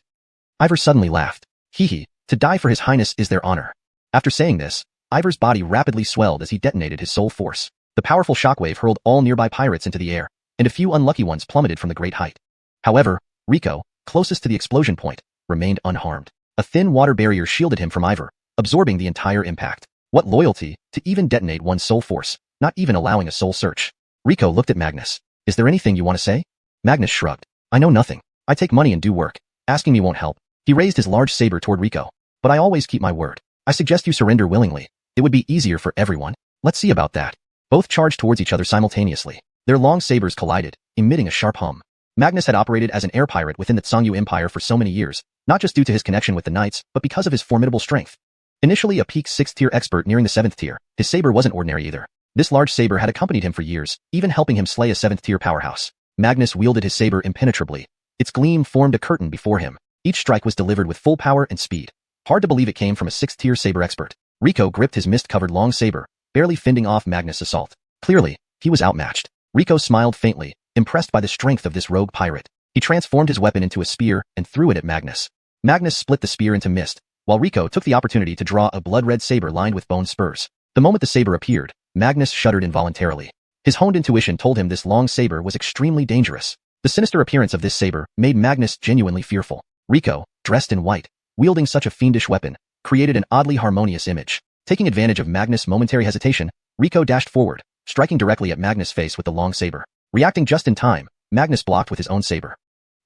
Ivor suddenly laughed. Hee, to die for his highness is their honor. After saying this, Ivor's body rapidly swelled as he detonated his soul force. The powerful shockwave hurled all nearby pirates into the air, and a few unlucky ones plummeted from the great height. However, Riko, closest to the explosion point, remained unharmed. A thin water barrier shielded him from Ivor, absorbing the entire impact. What loyalty, to even detonate one's soul force, not even allowing a soul search. Riko looked at Magnus. Is there anything you want to say? Magnus shrugged. I know nothing. I take money and do work. Asking me won't help. He raised his large saber toward Riko. But I always keep my word. I suggest you surrender willingly. It would be easier for everyone. Let's see about that. Both charged towards each other simultaneously. Their long sabers collided, emitting a sharp hum. Magnus had operated as an air pirate within the Xianxia Empire for so many years, not just due to his connection with the knights, but because of his formidable strength. Initially a peak 6th tier expert nearing the 7th tier, his saber wasn't ordinary either. This large saber had accompanied him for years, even helping him slay a 7th tier powerhouse. Magnus wielded his saber impenetrably. Its gleam formed a curtain before him. Each strike was delivered with full power and speed. Hard to believe it came from a 6th tier saber expert. Riko gripped his mist-covered long saber, barely fending off Magnus' assault. Clearly, he was outmatched. Riko smiled faintly, impressed by the strength of this rogue pirate. He transformed his weapon into a spear and threw it at Magnus. Magnus split the spear into mist, while Riko took the opportunity to draw a blood-red saber lined with bone spurs. The moment the saber appeared, Magnus shuddered involuntarily. His honed intuition told him this long saber was extremely dangerous. The sinister appearance of this saber made Magnus genuinely fearful. Riko, dressed in white, wielding such a fiendish weapon, created an oddly harmonious image. Taking advantage of Magnus' momentary hesitation, Riko dashed forward, striking directly at Magnus' face with the long saber. Reacting just in time, Magnus blocked with his own saber.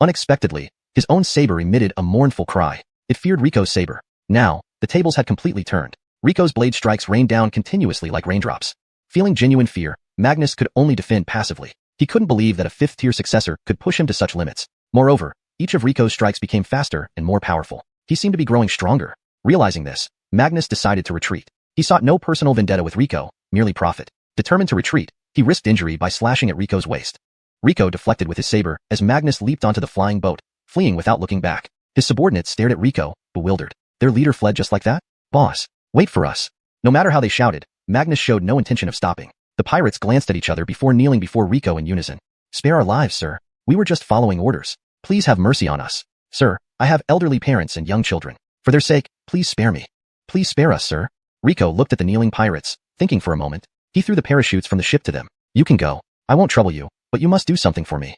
Unexpectedly, his own saber emitted a mournful cry. It feared Riko's saber. Now, the tables had completely turned. Riko's blade strikes rained down continuously like raindrops. Feeling genuine fear, Magnus could only defend passively. He couldn't believe that a 5th tier successor could push him to such limits. Moreover, each of Riko's strikes became faster and more powerful. He seemed to be growing stronger. Realizing this, Magnus decided to retreat. He sought no personal vendetta with Riko, merely profit. Determined to retreat, he risked injury by slashing at Riko's waist. Riko deflected with his saber as Magnus leaped onto the flying boat, fleeing without looking back. His subordinates stared at Riko, bewildered. Their leader fled just like that? Boss, wait for us. No matter how they shouted, Magnus showed no intention of stopping. The pirates glanced at each other before kneeling before Riko in unison. Spare our lives, sir. We were just following orders. Please have mercy on us. Sir, I have elderly parents and young children. For their sake, please spare me. Please spare us, sir. Riko looked at the kneeling pirates, thinking for a moment. He threw the parachutes from the ship to them. You can go. I won't trouble you, but you must do something for me.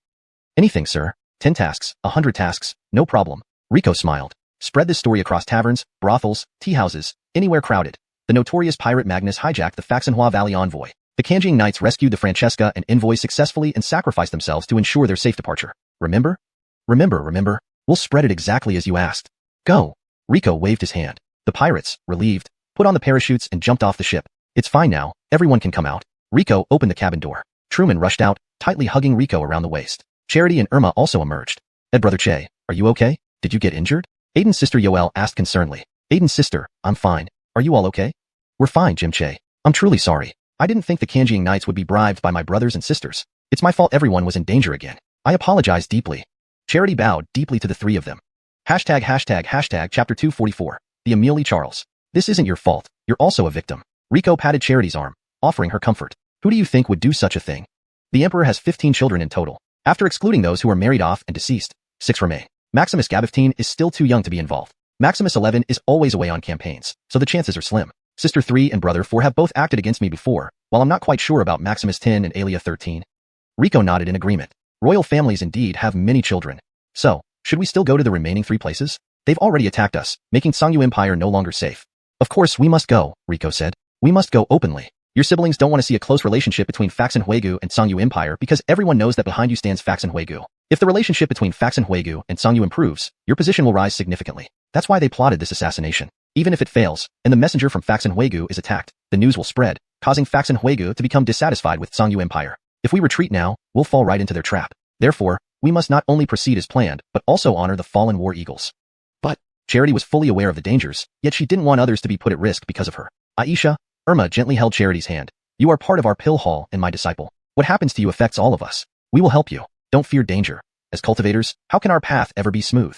Anything, sir. 10 tasks, 100 tasks, no problem. Riko smiled. Spread this story across taverns, brothels, tea-houses, anywhere crowded. The notorious pirate Magnus hijacked the Xuanhuan Valley envoy. The Kanjing Knights rescued the Francesca and envoy successfully and sacrificed themselves to ensure their safe departure. Remember? Remember. We'll spread it exactly as you asked. Go. Riko waved his hand. The pirates, relieved, put on the parachutes and jumped off the ship. It's fine now, everyone can come out. Riko opened the cabin door. Truman rushed out, tightly hugging Riko around the waist. Charity and Irma also emerged. Ed brother Che, are you okay? Did you get injured? Aiden's sister Yoel asked concernedly. Aiden's sister, I'm fine. Are you all okay? We're fine, Jim Che. I'm truly sorry. I didn't think the Kanjiing Knights would be bribed by my brothers and sisters. It's my fault everyone was in danger again. I apologize deeply. Charity bowed deeply to the three of them. Chapter 244. The Amelie Charles. This isn't your fault. You're also a victim. Rico patted Charity's arm, offering her comfort. Who do you think would do such a thing? The Emperor has 15 children in total. After excluding those who are married off and deceased, 6 remain. Maximus Gab15 is still too young to be involved. Maximus 11 is always away on campaigns, so the chances are slim. Sister 3 and brother 4 have both acted against me before, while I'm not quite sure about Maximus 10 and Alia 13. Rico nodded in agreement. Royal families indeed have many children. So, should we still go to the remaining 3 places? They've already attacked us, making Sangyu Empire no longer safe. Of course we must go, Rico said. We must go openly. Your siblings don't want to see a close relationship between Faxin Huigu and Sangyu Empire because everyone knows that behind you stands Faxin Huigu. If the relationship between Faxin Huigu and Sangyu improves, your position will rise significantly. That's why they plotted this assassination. Even if it fails, and the messenger from Faxin Huigu is attacked, the news will spread, causing Faxin Huigu to become dissatisfied with Sangyu Empire. If we retreat now, we'll fall right into their trap. Therefore, we must not only proceed as planned, but also honor the fallen war eagles. But, Charity was fully aware of the dangers, yet she didn't want others to be put at risk because of her. Aisha, Irma gently held Charity's hand. You are part of our pill hall and my disciple. What happens to you affects all of us. We will help you. Don't fear danger. As cultivators, how can our path ever be smooth?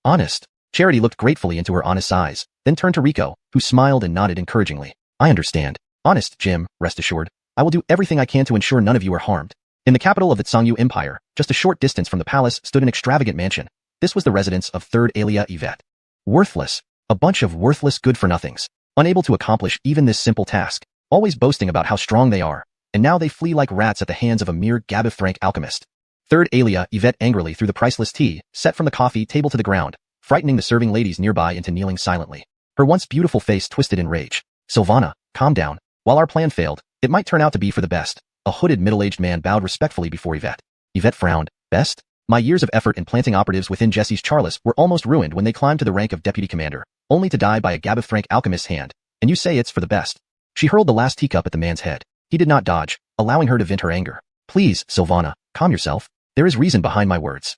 Honest. Charity looked gratefully into her honest eyes, then turned to Rico, who smiled and nodded encouragingly. I understand. Honest, Jim, rest assured. I will do everything I can to ensure none of you are harmed. In the capital of the Sangyu Empire, just a short distance from the palace stood an extravagant mansion. This was the residence of 3rd Alia Yvette. Worthless. A bunch of worthless good-for-nothings. Unable to accomplish even this simple task. Always boasting about how strong they are. And now they flee like rats at the hands of a mere Gabith-Frank alchemist. 3rd Alia Yvette angrily threw the priceless tea, set from the coffee table to the ground, frightening the serving ladies nearby into kneeling silently. Her once beautiful face twisted in rage. Sylvana, calm down. While our plan failed, it might turn out to be for the best. A hooded middle-aged man bowed respectfully before Yvette. Yvette frowned. Best? My years of effort in planting operatives within Jesse's Charles were almost ruined when they climbed to the rank of deputy commander, only to die by a Gabith-Frank alchemist's hand. And you say it's for the best. She hurled the last teacup at the man's head. He did not dodge, allowing her to vent her anger. Please, Sylvana, calm yourself. There is reason behind my words.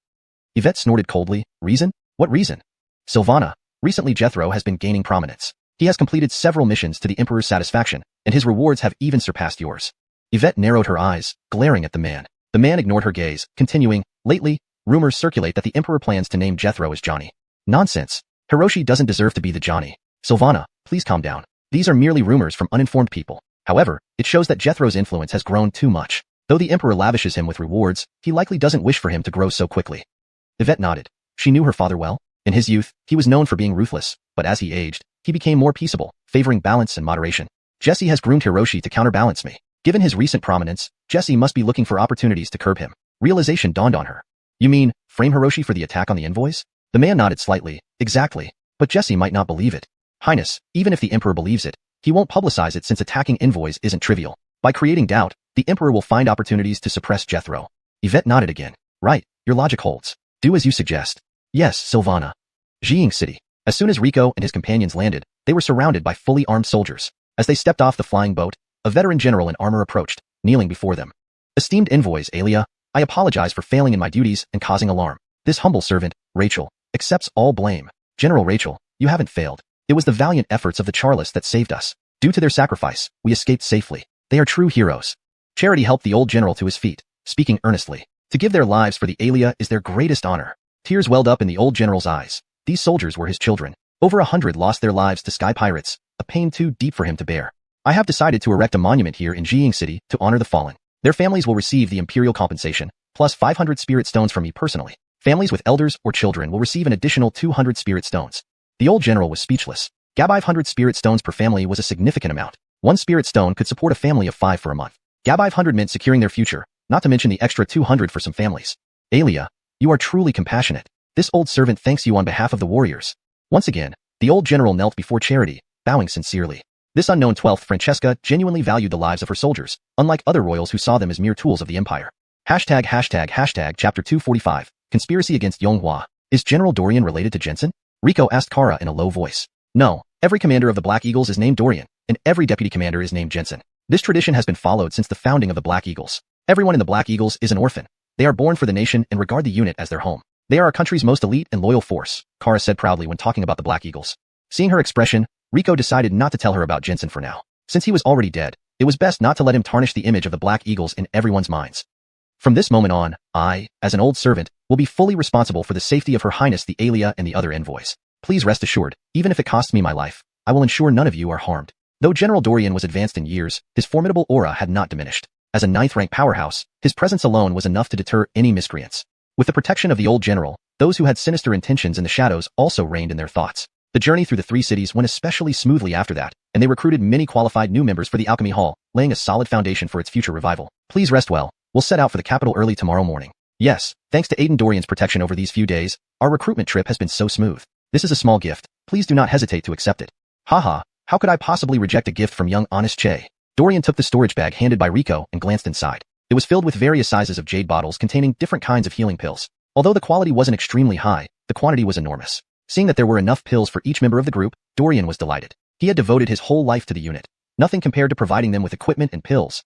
Yvette snorted coldly. Reason? What reason? Sylvana, recently Jethro has been gaining prominence. He has completed several missions to the Emperor's satisfaction, and his rewards have even surpassed yours. Yvette narrowed her eyes, glaring at the man. The man ignored her gaze, continuing, lately, rumors circulate that the Emperor plans to name Jethro as Johnny. Nonsense. Hiroshi doesn't deserve to be the Johnny. Sylvana, please calm down. These are merely rumors from uninformed people. However, it shows that Jethro's influence has grown too much. Though the Emperor lavishes him with rewards, he likely doesn't wish for him to grow so quickly. Yvette nodded. She knew her father well. In his youth, he was known for being ruthless, but as he aged, he became more peaceable, favoring balance and moderation. Jesse has groomed Hiroshi to counterbalance me. Given his recent prominence, Jesse must be looking for opportunities to curb him. Realization dawned on her. You mean, frame Hiroshi for the attack on the envoys? The man nodded slightly. Exactly. But Jesse might not believe it. Highness, even if the Emperor believes it, he won't publicize it since attacking envoys isn't trivial. By creating doubt, the Emperor will find opportunities to suppress Jethro. Yvette nodded again. Right, your logic holds. Do as you suggest. Yes, Sylvana. Xianxia City. As soon as Rico and his companions landed, they were surrounded by fully armed soldiers. As they stepped off the flying boat, a veteran general in armor approached, kneeling before them. Esteemed envoys, Alia, I apologize for failing in my duties and causing alarm. This humble servant, Rachel, accepts all blame. General Rachel, you haven't failed. It was the valiant efforts of the Charlists that saved us. Due to their sacrifice, we escaped safely. They are true heroes. Charity helped the old general to his feet, speaking earnestly. To give their lives for the Alia is their greatest honor. Tears welled up in the old general's eyes. These soldiers were his children. Over 100 lost their lives to sky pirates, a pain too deep for him to bear. I have decided to erect a monument here in Xianxia City to honor the fallen. Their families will receive the imperial compensation, plus 500 spirit stones from me personally. Families with elders or children will receive an additional 200 spirit stones. The old general was speechless. 500 spirit stones per family was a significant amount. One spirit stone could support a family of 5 for a month. 500 meant securing their future, not to mention the extra 200 for some families. Alia, you are truly compassionate. This old servant thanks you on behalf of the warriors. Once again, the old general knelt before Charity, bowing sincerely. This unknown 12th Francesca genuinely valued the lives of her soldiers, unlike other royals who saw them as mere tools of the empire. Chapter 245, Conspiracy against Yonghua. Is General Dorian related to Jensen? Rico asked Kara in a low voice. No, every commander of the Black Eagles is named Dorian, and every deputy commander is named Jensen. This tradition has been followed since the founding of the Black Eagles. Everyone in the Black Eagles is an orphan. They are born for the nation and regard the unit as their home. They are our country's most elite and loyal force, Kara said proudly when talking about the Black Eagles. Seeing her expression, Rico decided not to tell her about Jensen for now. Since he was already dead, it was best not to let him tarnish the image of the Black Eagles in everyone's minds. From this moment on, I, as an old servant, will be fully responsible for the safety of Her Highness the Alia and the other envoys. Please rest assured, even if it costs me my life, I will ensure none of you are harmed. Though General Dongyun was advanced in years, his formidable aura had not diminished. As a 9th-rank powerhouse, his presence alone was enough to deter any miscreants. With the protection of the old general, those who had sinister intentions in the shadows also reigned in their thoughts. The journey through the 3 cities went especially smoothly after that, and they recruited many qualified new members for the Alchemy Hall, laying a solid foundation for its future revival. Please rest well. We'll set out for the capital early tomorrow morning. Yes, thanks to Aiden Dorian's protection over these few days, our recruitment trip has been so smooth. This is a small gift. Please do not hesitate to accept it. Haha, how could I possibly reject a gift from young honest Che? Dorian took the storage bag handed by Rico and glanced inside. It was filled with various sizes of jade bottles containing different kinds of healing pills. Although the quality wasn't extremely high, the quantity was enormous. Seeing that there were enough pills for each member of the group, Dorian was delighted. He had devoted his whole life to the unit. Nothing compared to providing them with equipment and pills.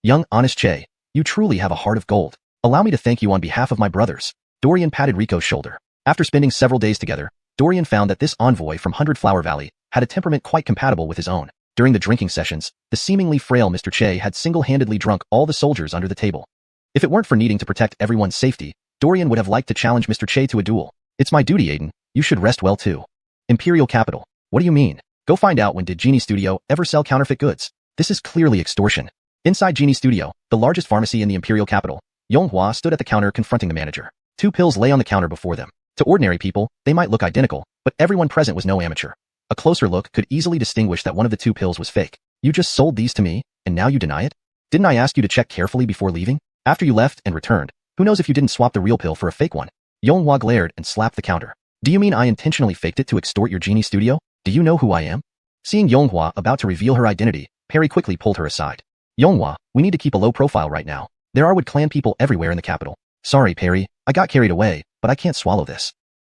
Young honest Che, you truly have a heart of gold. Allow me to thank you on behalf of my brothers. Dorian patted Rico's shoulder. After spending several days together, Dorian found that this envoy from 100 Flower Valley had a temperament quite compatible with his own. During the drinking sessions, the seemingly frail Mr. Che had single-handedly drunk all the soldiers under the table. If it weren't for needing to protect everyone's safety, Dorian would have liked to challenge Mr. Che to a duel. It's my duty, Aiden. You should rest well too. Imperial capital. What do you mean? Go find out when did Genie Studio ever sell counterfeit goods. This is clearly extortion. Inside Genie Studio, the largest pharmacy in the Imperial capital, Xuanhuan stood at the counter confronting the manager. 2 pills lay on the counter before them. To ordinary people, they might look identical, but everyone present was no amateur. A closer look could easily distinguish that one of the 2 pills was fake. You just sold these to me, and now you deny it? Didn't I ask you to check carefully before leaving? After you left and returned, who knows if you didn't swap the real pill for a fake one? Xuanhuan glared and slapped the counter. Do you mean I intentionally faked it to extort your Genie Studio? Do you know who I am? Seeing Xuanhuan about to reveal her identity, Perry quickly pulled her aside. Xuanhuan, we need to keep a low profile right now. There are Wood Clan people everywhere in the capital. Sorry, Perry, I got carried away, but I can't swallow this.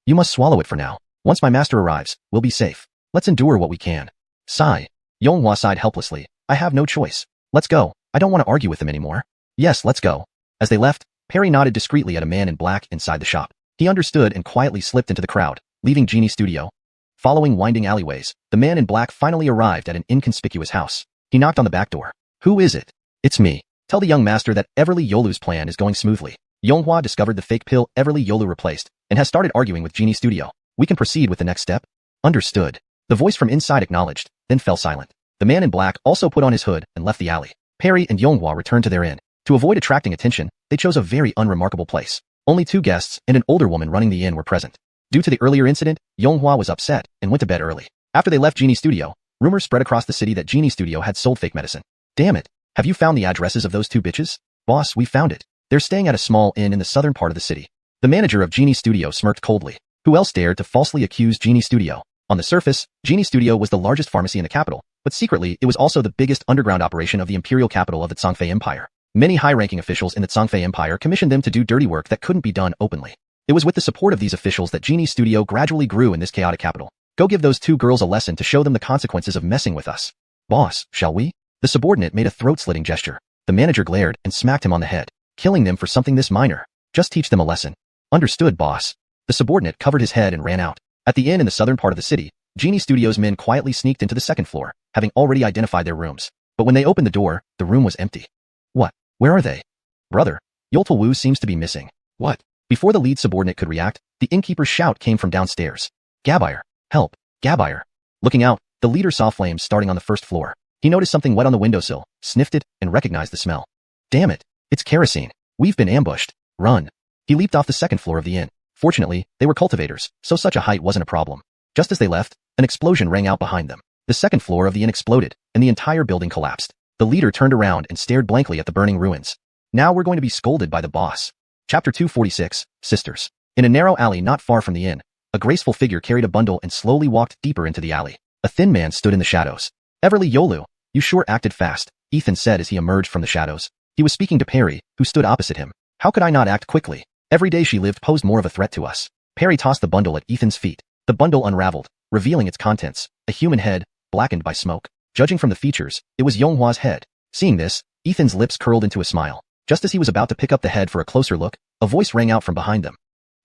You must swallow it for now. Once my master arrives, we'll be safe. Let's endure what we can. Sigh. Xuanhuan sighed helplessly. I have no choice. Let's go. I don't want to argue with them anymore. Yes, let's go. As they left, Perry nodded discreetly at a man in black inside the shop. He understood and quietly slipped into the crowd, leaving Genie Studio. Following winding alleyways, the man in black finally arrived at an inconspicuous house. He knocked on the back door. Who is it? It's me. Tell the young master that Everly Yolu's plan is going smoothly. Xuanhuan discovered the fake pill Everly Yolu replaced, and has started arguing with Genie Studio. We can proceed with the next step? Understood. The voice from inside acknowledged, then fell silent. The man in black also put on his hood and left the alley. Perry and Xuanhuan returned to their inn. To avoid attracting attention, they chose a very unremarkable place. Only 2 guests and an older woman running the inn were present. Due to the earlier incident, Xuanhuan was upset and went to bed early. After they left Genie Studio, rumors spread across the city that Genie Studio had sold fake medicine. Damn it. Have you found the addresses of those 2 bitches? Boss, we found it. They're staying at a small inn in the southern part of the city. The manager of Genie Studio smirked coldly. Who else dared to falsely accuse Genie Studio? On the surface, Genie Studio was the largest pharmacy in the capital, but secretly it was also the biggest underground operation of the imperial capital of the Xianxia Empire. Many high-ranking officials in the Xianxia Empire commissioned them to do dirty work that couldn't be done openly. It was with the support of these officials that Genie Studio gradually grew in this chaotic capital. Go give those 2 girls a lesson to show them the consequences of messing with us. Boss, shall we? The subordinate made a throat-slitting gesture. The manager glared and smacked him on the head. Killing them for something this minor. Just teach them a lesson. Understood, boss. The subordinate covered his head and ran out. At the inn in the southern part of the city, Genie Studio's men quietly sneaked into the 2nd floor, having already identified their rooms. But when they opened the door, the room was empty. What? Where are they? Brother, Yoltal Wu seems to be missing. What? Before the lead subordinate could react, the innkeeper's shout came from downstairs. Gabire, help, Gabire. Looking out, the leader saw flames starting on the 1st floor. He noticed something wet on the windowsill, sniffed it, and recognized the smell. Damn it, it's kerosene. We've been ambushed. Run. He leaped off the 2nd floor of the inn. Fortunately, they were cultivators, so such a height wasn't a problem. Just as they left, an explosion rang out behind them. The 2nd floor of the inn exploded, and the entire building collapsed. The leader turned around and stared blankly at the burning ruins. Now we're going to be scolded by the boss. Chapter 246, Sisters. In a narrow alley not far from the inn, a graceful figure carried a bundle and slowly walked deeper into the alley. A thin man stood in the shadows. Everly Yolu, you sure acted fast, Ethan said as he emerged from the shadows. He was speaking to Perry, who stood opposite him. How could I not act quickly? Every day she lived posed more of a threat to us. Perry tossed the bundle at Ethan's feet. The bundle unraveled, revealing its contents, a human head, blackened by smoke. Judging from the features, it was Yonghua's head. Seeing this, Ethan's lips curled into a smile. Just as he was about to pick up the head for a closer look, a voice rang out from behind them.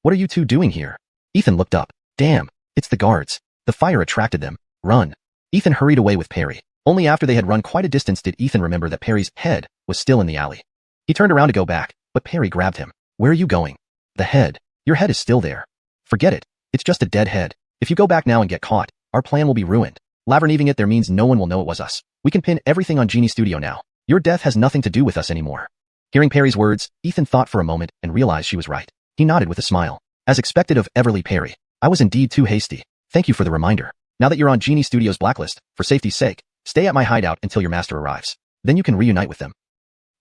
What are you two doing here? Ethan looked up. Damn, it's the guards. The fire attracted them. Run. Ethan hurried away with Perry. Only after they had run quite a distance did Ethan remember that Perry's head was still in the alley. He turned around to go back, but Perry grabbed him. Where are you going? The head. Your head is still there. Forget it. It's just a dead head. If you go back now and get caught, our plan will be ruined. Leaving it there means no one will know it was us. We can pin everything on Genie Studio now. Your death has nothing to do with us anymore. Hearing Perry's words, Ethan thought for a moment and realized she was right. He nodded with a smile. As expected of Everly Perry, I was indeed too hasty. Thank you for the reminder. Now that you're on Genie Studio's blacklist, for safety's sake, stay at my hideout until your master arrives. Then you can reunite with them.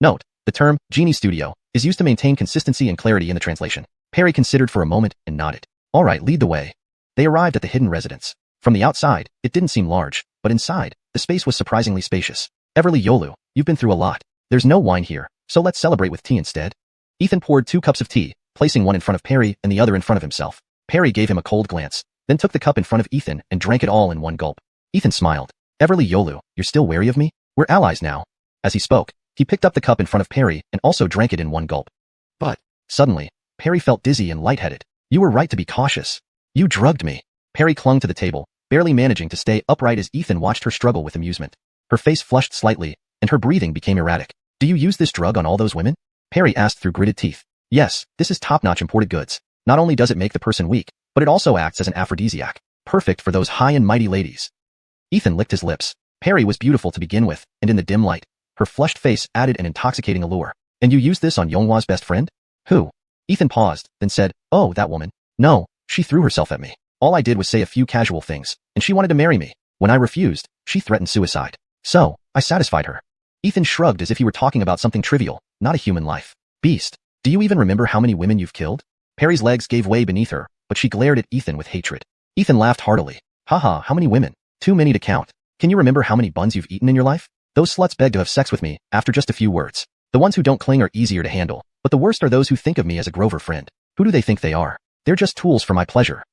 Note, the term Genie Studio is used to maintain consistency and clarity in the translation. Perry considered for a moment and nodded. All right, lead the way. They arrived at the hidden residence. From the outside, it didn't seem large, but inside, the space was surprisingly spacious. Everly Yolu, you've been through a lot. There's no wine here, so let's celebrate with tea instead. Ethan poured 2 cups of tea, placing one in front of Perry and the other in front of himself. Perry gave him a cold glance, then took the cup in front of Ethan and drank it all in one gulp. Ethan smiled. Everly Yolu, you're still wary of me? We're allies now. As he spoke, he picked up the cup in front of Perry and also drank it in one gulp. But, suddenly, Perry felt dizzy and lightheaded. You were right to be cautious. You drugged me. Perry clung to the table, barely managing to stay upright as Ethan watched her struggle with amusement. Her face flushed slightly, and her breathing became erratic. Do you use this drug on all those women? Perry asked through gritted teeth. Yes, this is top-notch imported goods. Not only does it make the person weak, but it also acts as an aphrodisiac. Perfect for those high and mighty ladies. Ethan licked his lips. Perry was beautiful to begin with, and in the dim light, her flushed face added an intoxicating allure. And you used this on Yonghwa's best friend? Who? Ethan paused, then said, oh, that woman. No, she threw herself at me. All I did was say a few casual things, and she wanted to marry me. When I refused, she threatened suicide. So, I satisfied her. Ethan shrugged as if he were talking about something trivial, not a human life. Beast, do you even remember how many women you've killed? Perry's legs gave way beneath her, but she glared at Ethan with hatred. Ethan laughed heartily. Haha, how many women? Too many to count. Can you remember how many buns you've eaten in your life? Those sluts beg to have sex with me, after just a few words. The ones who don't cling are easier to handle, but the worst are those who think of me as a Grover friend. Who do they think they are? They're just tools for my pleasure.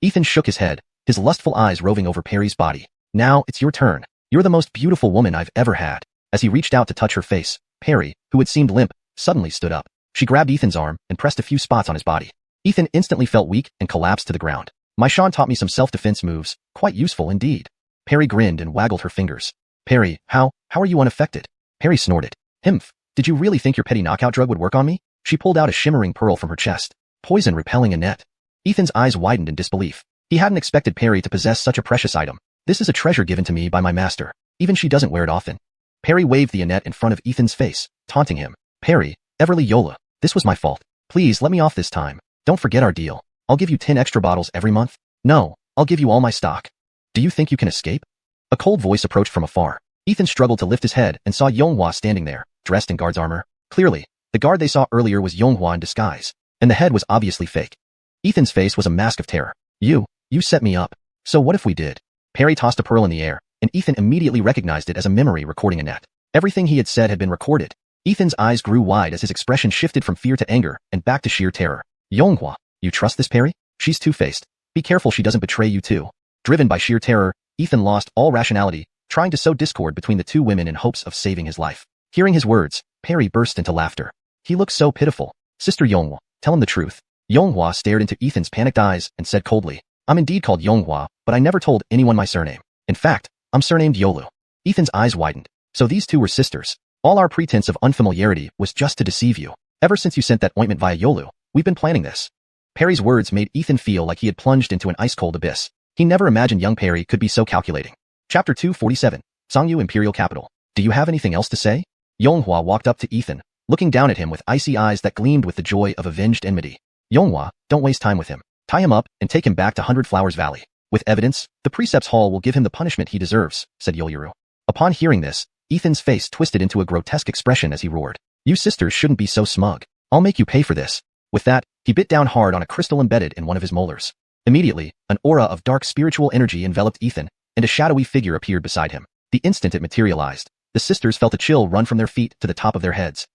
Ethan shook his head, his lustful eyes roving over Perry's body. Now, it's your turn. You're the most beautiful woman I've ever had. As he reached out to touch her face, Perry, who had seemed limp, suddenly stood up. She grabbed Ethan's arm and pressed a few spots on his body. Ethan instantly felt weak and collapsed to the ground. My Sean taught me some self-defense moves, quite useful indeed. Perry grinned and waggled her fingers. Perry, how are you unaffected? Perry snorted. Himph, did you really think your petty knockout drug would work on me? She pulled out a shimmering pearl from her chest. Poison repelling Annette. Ethan's eyes widened in disbelief. He hadn't expected Perry to possess such a precious item. This is a treasure given to me by my master. Even she doesn't wear it often. Perry waved the Annette in front of Ethan's face, taunting him. Perry, Everly Yola, this was my fault. Please let me off this time. Don't forget our deal. I'll give you 10 extra bottles every month. No, I'll give you all my stock. Do you think you can escape? A cold voice approached from afar. Ethan struggled to lift his head and saw Yonghua standing there, dressed in guard's armor. Clearly, the guard they saw earlier was Yonghua in disguise, and the head was obviously fake. Ethan's face was a mask of terror. You set me up. So what if we did? Perry tossed a pearl in the air, and Ethan immediately recognized it as a memory recording Annette. Everything he had said had been recorded. Ethan's eyes grew wide as his expression shifted from fear to anger and back to sheer terror. Yonghua, you trust this Perry? She's two-faced. Be careful she doesn't betray you too. Driven by sheer terror, Ethan lost all rationality, trying to sow discord between the two women in hopes of saving his life. Hearing his words, Perry burst into laughter. He looked so pitiful. Sister Yonghua, tell him the truth. Yonghua stared into Ethan's panicked eyes and said coldly, I'm indeed called Yonghua, but I never told anyone my surname. In fact, I'm surnamed Yolu. Ethan's eyes widened. So these two were sisters. All our pretense of unfamiliarity was just to deceive you. Ever since you sent that ointment via Yolu, we've been planning this. Perry's words made Ethan feel like he had plunged into an ice-cold abyss. He never imagined young Perry could be so calculating. Chapter 247, Xianxia Imperial Capital. Do you have anything else to say? Yonghua walked up to Ethan, looking down at him with icy eyes that gleamed with the joy of avenged enmity. Yonghua, don't waste time with him. Tie him up and take him back to Hundred Flowers Valley. With evidence, the Precepts Hall will give him the punishment he deserves, said Yolyuru. Upon hearing this, Ethan's face twisted into a grotesque expression as he roared. You sisters shouldn't be so smug. I'll make you pay for this. With that, he bit down hard on a crystal embedded in one of his molars. Immediately, an aura of dark spiritual energy enveloped Ethan, and a shadowy figure appeared beside him. The instant it materialized, the sisters felt a chill run from their feet to the top of their heads.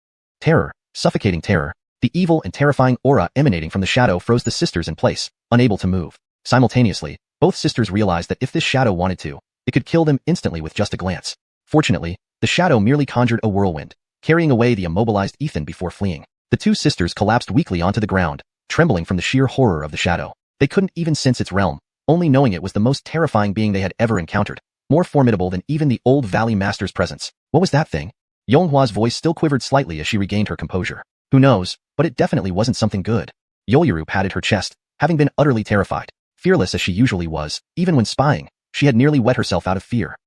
Terror, suffocating terror, the evil and terrifying aura emanating from the shadow froze the sisters in place, unable to move. Simultaneously, both sisters realized that if this shadow wanted to, it could kill them instantly with just a glance. Fortunately, the shadow merely conjured a whirlwind, carrying away the immobilized Ethan before fleeing. The two sisters collapsed weakly onto the ground, trembling from the sheer horror of the shadow. They couldn't even sense its realm, only knowing it was the most terrifying being they had ever encountered, more formidable than even the old Valley Master's presence. What was that thing? Yonhua's voice still quivered slightly as she regained her composure. Who knows, but it definitely wasn't something good. Yoyuru patted her chest, having been utterly terrified. Fearless as she usually was, even when spying, she had nearly wet herself out of fear.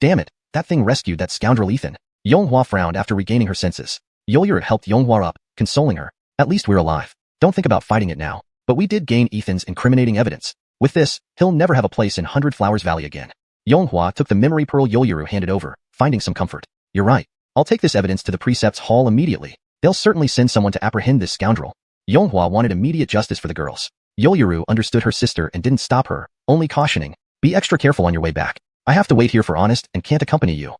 Damn it, that thing rescued that scoundrel Ethan. Yonghua frowned after regaining her senses. Yoyuru helped Yonghua up, consoling her. At least we're alive. Don't think about fighting it now. But we did gain Ethan's incriminating evidence. With this, he'll never have a place in 100 Flowers Valley again. Yonghua took the memory pearl Yoyuru handed over, finding some comfort. You're right. I'll take this evidence to the Precepts Hall immediately. They'll certainly send someone to apprehend this scoundrel. Yonghua wanted immediate justice for the girls. Yoyuru understood her sister and didn't stop her, only cautioning, be extra careful on your way back. I have to wait here for Honest and can't accompany you.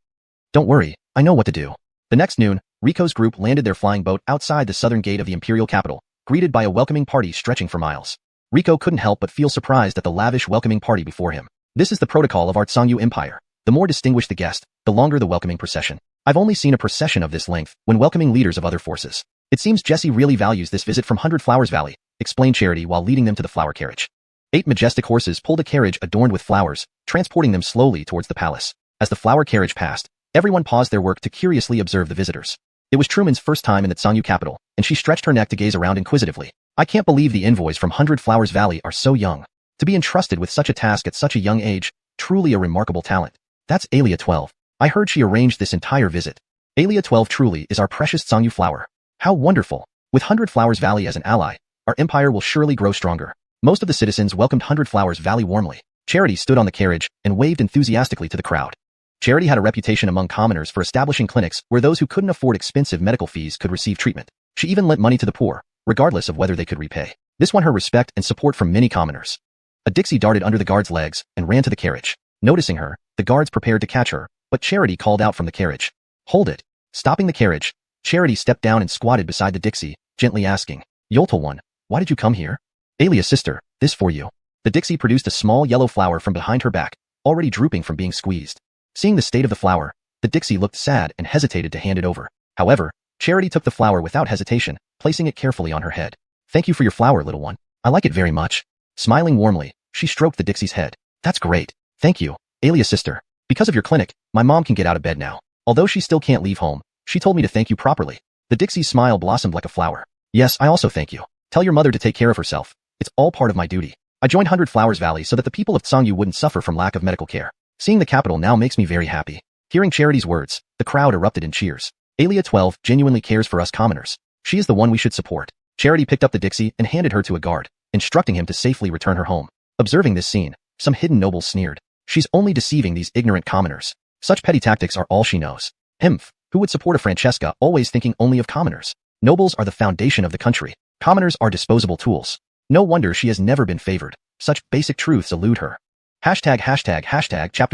Don't worry, I know what to do. The next noon, Riko's group landed their flying boat outside the southern gate of the imperial capital, greeted by a welcoming party stretching for miles. Riko couldn't help but feel surprised at the lavish welcoming party before him. This is the protocol of Artsangyu Empire. The more distinguished the guest, the longer the welcoming procession. I've only seen a procession of this length when welcoming leaders of other forces. It seems Jesse really values this visit from 100 Flowers Valley, explained Charity while leading them to the flower carriage. 8 majestic horses pulled a carriage adorned with flowers, transporting them slowly towards the palace. As the flower carriage passed, everyone paused their work to curiously observe the visitors. It was Truman's first time in the Tsangyu capital, and she stretched her neck to gaze around inquisitively. I can't believe the envoys from 100 Flowers Valley are so young. To be entrusted with such a task at such a young age, truly a remarkable talent. That's Alia 12. I heard she arranged this entire visit. Alia 12 truly is our precious Tsangyu flower. How wonderful. With 100 Flowers Valley as an ally, our empire will surely grow stronger. Most of the citizens welcomed 100 Flowers Valley warmly. Charity stood on the carriage and waved enthusiastically to the crowd. Charity had a reputation among commoners for establishing clinics where those who couldn't afford expensive medical fees could receive treatment. She even lent money to the poor, regardless of whether they could repay. This won her respect and support from many commoners. A Dixie darted under the guard's legs and ran to the carriage. Noticing her, the guards prepared to catch her, but Charity called out from the carriage. Hold it. Stopping the carriage, Charity stepped down and squatted beside the Dixie, gently asking, Yoltal one, why did you come here? Alia's sister, this for you. The Dixie produced a small yellow flower from behind her back, already drooping from being squeezed. Seeing the state of the flower, the Dixie looked sad and hesitated to hand it over. However, Charity took the flower without hesitation, placing it carefully on her head. Thank you for your flower, little one. I like it very much. Smiling warmly, she stroked the Dixie's head. That's great. Thank you, Alia's sister. Because of your clinic, my mom can get out of bed now. Although she still can't leave home, she told me to thank you properly. The Dixie's smile blossomed like a flower. Yes, I also thank you. Tell your mother to take care of herself. It's all part of my duty. I joined 100 Flowers Valley so that the people of Tsangyu wouldn't suffer from lack of medical care. Seeing the capital now makes me very happy. Hearing Charity's words, the crowd erupted in cheers. Alia 12 genuinely cares for us commoners. She is the one we should support. Charity picked up the Dixie and handed her to a guard, instructing him to safely return her home. Observing this scene, some hidden nobles sneered. She's only deceiving these ignorant commoners. Such petty tactics are all she knows. Who would support a Francesca always thinking only of commoners? Nobles are the foundation of the country. Commoners are disposable tools. No wonder she has never been favored. Such basic truths elude her. Chapter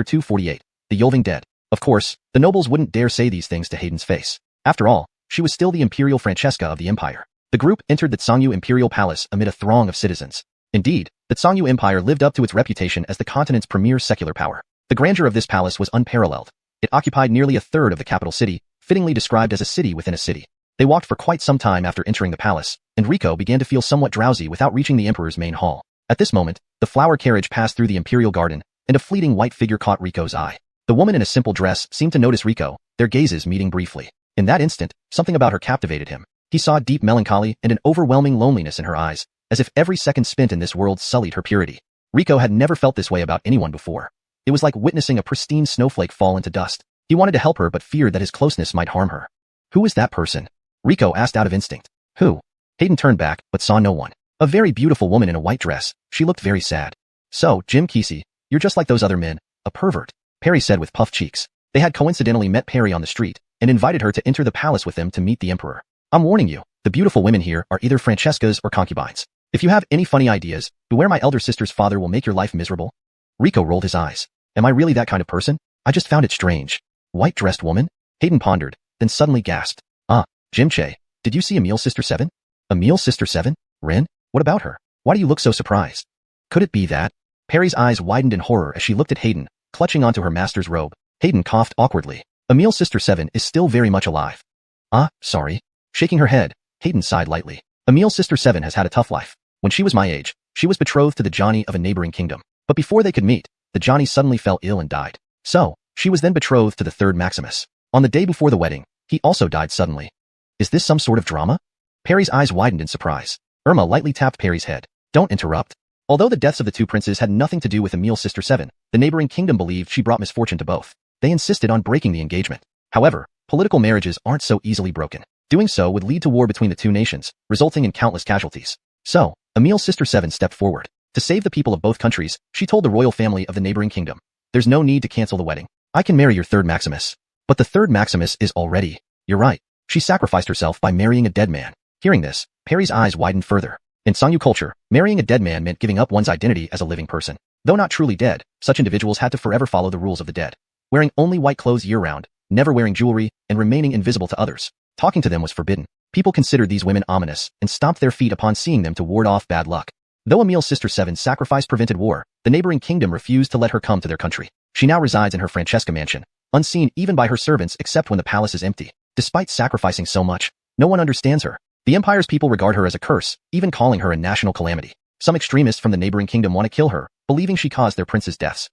248. The Yolving Dead. Of course, the nobles wouldn't dare say these things to Hayden's face. After all, she was still the imperial Francesca of the empire. The group entered the Tsangyu Imperial Palace amid a throng of citizens. Indeed, the Tsangyu Empire lived up to its reputation as the continent's premier secular power. The grandeur of this palace was unparalleled. It occupied nearly a third of the capital city, fittingly described as a city within a city. They walked for quite some time after entering the palace, and Riko began to feel somewhat drowsy without reaching the emperor's main hall. At this moment, the flower carriage passed through the imperial garden, and a fleeting white figure caught Riko's eye. The woman in a simple dress seemed to notice Riko, their gazes meeting briefly. In that instant, something about her captivated him. He saw deep melancholy and an overwhelming loneliness in her eyes, as if every second spent in this world sullied her purity. Riko had never felt this way about anyone before. It was like witnessing a pristine snowflake fall into dust. He wanted to help her but feared that his closeness might harm her. Who is that person? Riko asked out of instinct. Who? Hayden turned back, but saw no one. A very beautiful woman in a white dress. She looked very sad. So, Jim Kesey, you're just like those other men, a pervert, Perry said with puffed cheeks. They had coincidentally met Perry on the street, and invited her to enter the palace with them to meet the emperor. I'm warning you, the beautiful women here are either Francescas or concubines. If you have any funny ideas, beware my elder sister's father will make your life miserable. Riko rolled his eyes. Am I really that kind of person? I just found it strange. White-dressed woman? Hayden pondered, then suddenly gasped. Jim Che, did you see Emil's sister 7? Emil's sister 7? Ren? What about her? Why do you look so surprised? Could it be that? Perry's eyes widened in horror as she looked at Hayden, clutching onto her master's robe. Hayden coughed awkwardly. Emil's sister 7 is still very much alive. Sorry. Shaking her head, Hayden sighed lightly. Emil's sister Seven has had a tough life. When she was my age, she was betrothed to the Johnny of a neighboring kingdom. But before they could meet, the Johnny suddenly fell ill and died. So, she was then betrothed to the third Maximus. On the day before the wedding, he also died suddenly. Is this some sort of drama? Perry's eyes widened in surprise. Irma lightly tapped Perry's head. Don't interrupt. Although the deaths of the two princes had nothing to do with Emil's sister Seven, the neighboring kingdom believed she brought misfortune to both. They insisted on breaking the engagement. However, political marriages aren't so easily broken. Doing so would lead to war between the two nations, resulting in countless casualties. So, Emil's sister Seven stepped forward. To save the people of both countries, she told the royal family of the neighboring kingdom, "There's no need to cancel the wedding. I can marry your third Maximus." But the third Maximus is already... You're right. She sacrificed herself by marrying a dead man. Hearing this, Perry's eyes widened further. In Xianxia culture, marrying a dead man meant giving up one's identity as a living person. Though not truly dead, such individuals had to forever follow the rules of the dead. Wearing only white clothes year-round, never wearing jewelry, and remaining invisible to others. Talking to them was forbidden. People considered these women ominous and stomped their feet upon seeing them to ward off bad luck. Though Emil's sister Seven's sacrifice prevented war, the neighboring kingdom refused to let her come to their country. She now resides in her Francesca mansion, unseen even by her servants except when the palace is empty. Despite sacrificing so much, no one understands her. The empire's people regard her as a curse, even calling her a national calamity. Some extremists from the neighboring kingdom want to kill her, believing she caused their prince's deaths.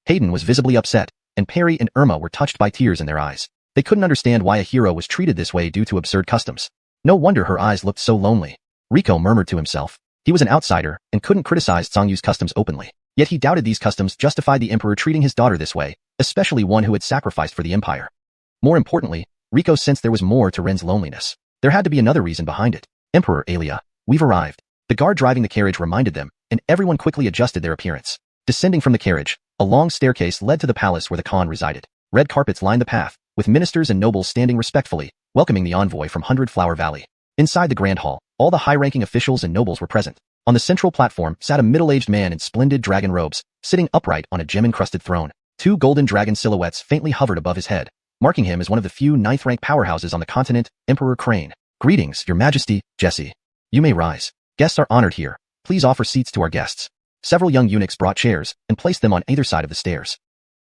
Hayden was visibly upset, and Perry and Irma were touched by tears in their eyes. They couldn't understand why a hero was treated this way due to absurd customs. No wonder her eyes looked so lonely. Rico murmured to himself. He was an outsider and couldn't criticize Xiangyu's customs openly. Yet he doubted these customs justified the emperor treating his daughter this way, especially one who had sacrificed for the empire. More importantly, Rico sensed there was more to Ren's loneliness. There had to be another reason behind it. Emperor Alia, we've arrived. The guard driving the carriage reminded them, and everyone quickly adjusted their appearance. Descending from the carriage, a long staircase led to the palace where the Khan resided. Red carpets lined the path, with ministers and nobles standing respectfully, welcoming the envoy from Hundred Flower Valley. Inside the grand hall, all the high-ranking officials and nobles were present. On the central platform sat a middle-aged man in splendid dragon robes, sitting upright on a gem-encrusted throne. Two golden dragon silhouettes faintly hovered above his head, marking him as one of the few ninth-rank powerhouses on the continent, Emperor Crane. Greetings, Your Majesty, Jesse. You may rise. Guests are honored here. Please offer seats to our guests. Several young eunuchs brought chairs and placed them on either side of the stairs.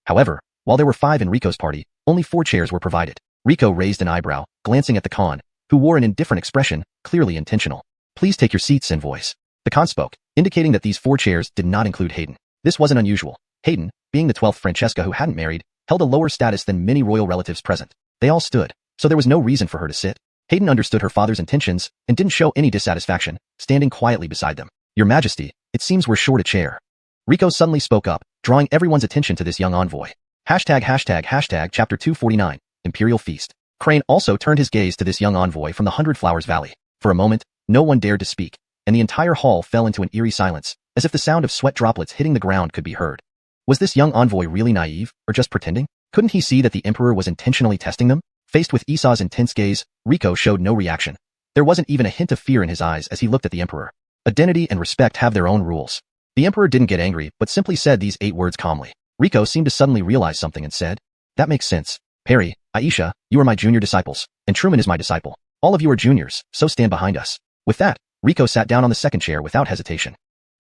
However, while there were 5 in Rico's party, only 4 chairs were provided. Rico raised an eyebrow, glancing at the Khan, who wore an indifferent expression, clearly intentional. Please take your seats, voice. The Khan spoke, indicating that these 4 chairs did not include Hayden. This wasn't unusual. Hayden, being the 12th Francesca who hadn't married, held a lower status than many royal relatives present. They all stood, so there was no reason for her to sit. Hayden understood her father's intentions and didn't show any dissatisfaction, standing quietly beside them. Your Majesty, it seems we're short a chair. Rico suddenly spoke up, drawing everyone's attention to this young envoy. ####Chapter 249, Imperial Feast. Crane also turned his gaze to this young envoy from the Hundred Flowers Valley. For a moment, no one dared to speak, and the entire hall fell into an eerie silence, as if the sound of sweat droplets hitting the ground could be heard. Was this young envoy really naive, or just pretending? Couldn't he see that the emperor was intentionally testing them? Faced with Esau's intense gaze, Rico showed no reaction. There wasn't even a hint of fear in his eyes as he looked at the emperor. Identity and respect have their own rules. The emperor didn't get angry, but simply said these 8 words calmly. Rico seemed to suddenly realize something and said, "That makes sense. Perry, Aisha, you are my junior disciples, and Truman is my disciple. All of you are juniors, so stand behind us." With that, Rico sat down on the second chair without hesitation.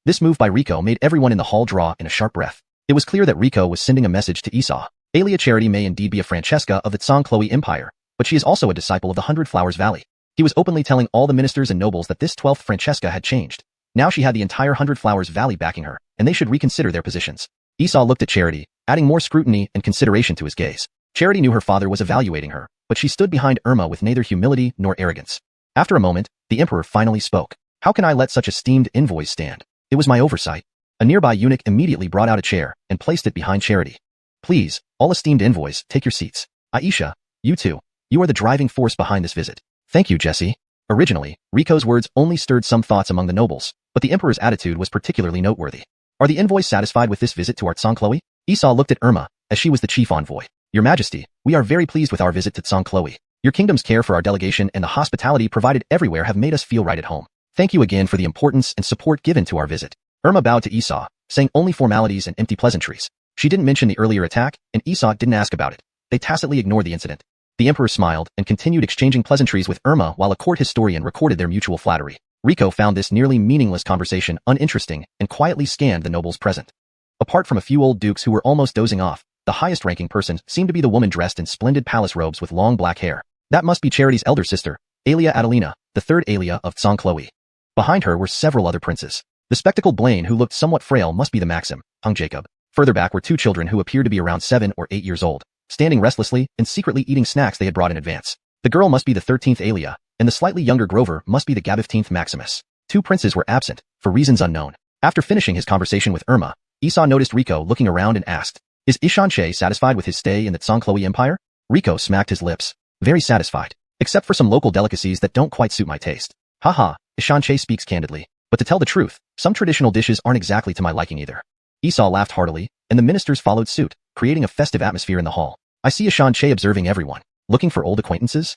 This move by Rico made everyone in the hall draw in a sharp breath. It was clear that Rico was sending a message to Esau. Alia Charity may indeed be a Francesca of the Tsong Empire, but she is also a disciple of the Hundred Flowers Valley. He was openly telling all the ministers and nobles that this 12th Francesca had changed. Now she had the entire Hundred Flowers Valley backing her, and they should reconsider their positions. Esau looked at Charity, adding more scrutiny and consideration to his gaze. Charity knew her father was evaluating her, but she stood behind Irma with neither humility nor arrogance. After a moment, the emperor finally spoke. "How can I let such esteemed envoys stand? It was my oversight." A nearby eunuch immediately brought out a chair and placed it behind Charity. "Please, all esteemed envoys, take your seats. Aisha, you too. You are the driving force behind this visit." "Thank you, Jesse." Originally, Rico's words only stirred some thoughts among the nobles, but the emperor's attitude was particularly noteworthy. Are the envoys satisfied with this visit to our Tsong? Esau looked at Irma, as she was the chief envoy. "Your Majesty, we are very pleased with our visit to Tsong. Your kingdom's care for our delegation and the hospitality provided everywhere have made us feel right at home. Thank you again for the importance and support given to our visit." Irma bowed to Esau, saying only formalities and empty pleasantries. She didn't mention the earlier attack, and Esau didn't ask about it. They tacitly ignored the incident. The emperor smiled and continued exchanging pleasantries with Irma while a court historian recorded their mutual flattery. Rico found this nearly meaningless conversation uninteresting and quietly scanned the nobles present. Apart from a few old dukes who were almost dozing off, the highest-ranking person seemed to be the woman dressed in splendid palace robes with long black hair. That must be Charity's elder sister, Alia Adelina, the third Alia of Xianxia. Behind her were several other princes. The spectacled Blaine, who looked somewhat frail, must be the Maxim, hung Jacob. Further back were two children who appeared to be around 7 or 8 years old, standing restlessly and secretly eating snacks they had brought in advance. The girl must be the 13th Alia, and the slightly younger Grover must be the 15th Maximus. Two princes were absent, for reasons unknown. After finishing his conversation with Irma, Esau noticed Rico looking around and asked, "Is Xianxia satisfied with his stay in the Xianxia Empire?" Rico smacked his lips. "Very satisfied. Except for some local delicacies that don't quite suit my taste." Haha, Xianxia speaks candidly. But to tell the truth, some traditional dishes aren't exactly to my liking either. Esau laughed heartily, and the ministers followed suit, creating a festive atmosphere in the hall. I see Xianxia observing everyone. Looking for old acquaintances?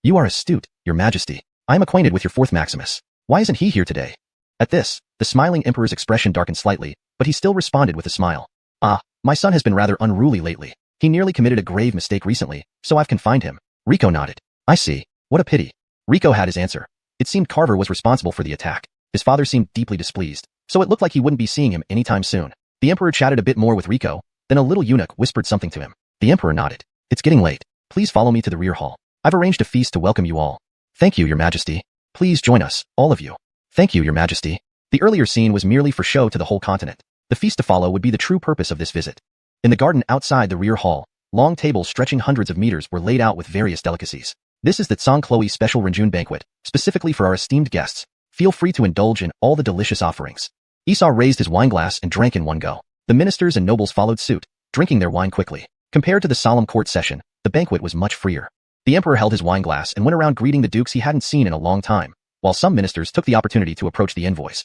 You are astute, your majesty. I am acquainted with your fourth Maximus. Why isn't he here today? At this, the smiling emperor's expression darkened slightly, but he still responded with a smile. Ah, my son has been rather unruly lately. He nearly committed a grave mistake recently, so I've confined him. Rico nodded. I see. What a pity. Rico had his answer. It seemed Carver was responsible for the attack. His father seemed deeply displeased, so it looked like he wouldn't be seeing him anytime soon. The emperor chatted a bit more with Rico, then a little eunuch whispered something to him. The emperor nodded. It's getting late. Please follow me to the rear hall. I've arranged a feast to welcome you all. Thank you, your majesty. Please join us, all of you. Thank you, your majesty. The earlier scene was merely for show to the whole continent. The feast to follow would be the true purpose of this visit. In the garden outside the rear hall, long tables stretching hundreds of meters were laid out with various delicacies. This is the Xianxia special Ranjun banquet, specifically for our esteemed guests. Feel free to indulge in all the delicious offerings. Esau raised his wineglass and drank in one go. The ministers and nobles followed suit, drinking their wine quickly. Compared to the solemn court session, the banquet was much freer. The emperor held his wineglass and went around greeting the dukes he hadn't seen in a long time, while some ministers took the opportunity to approach the envoys.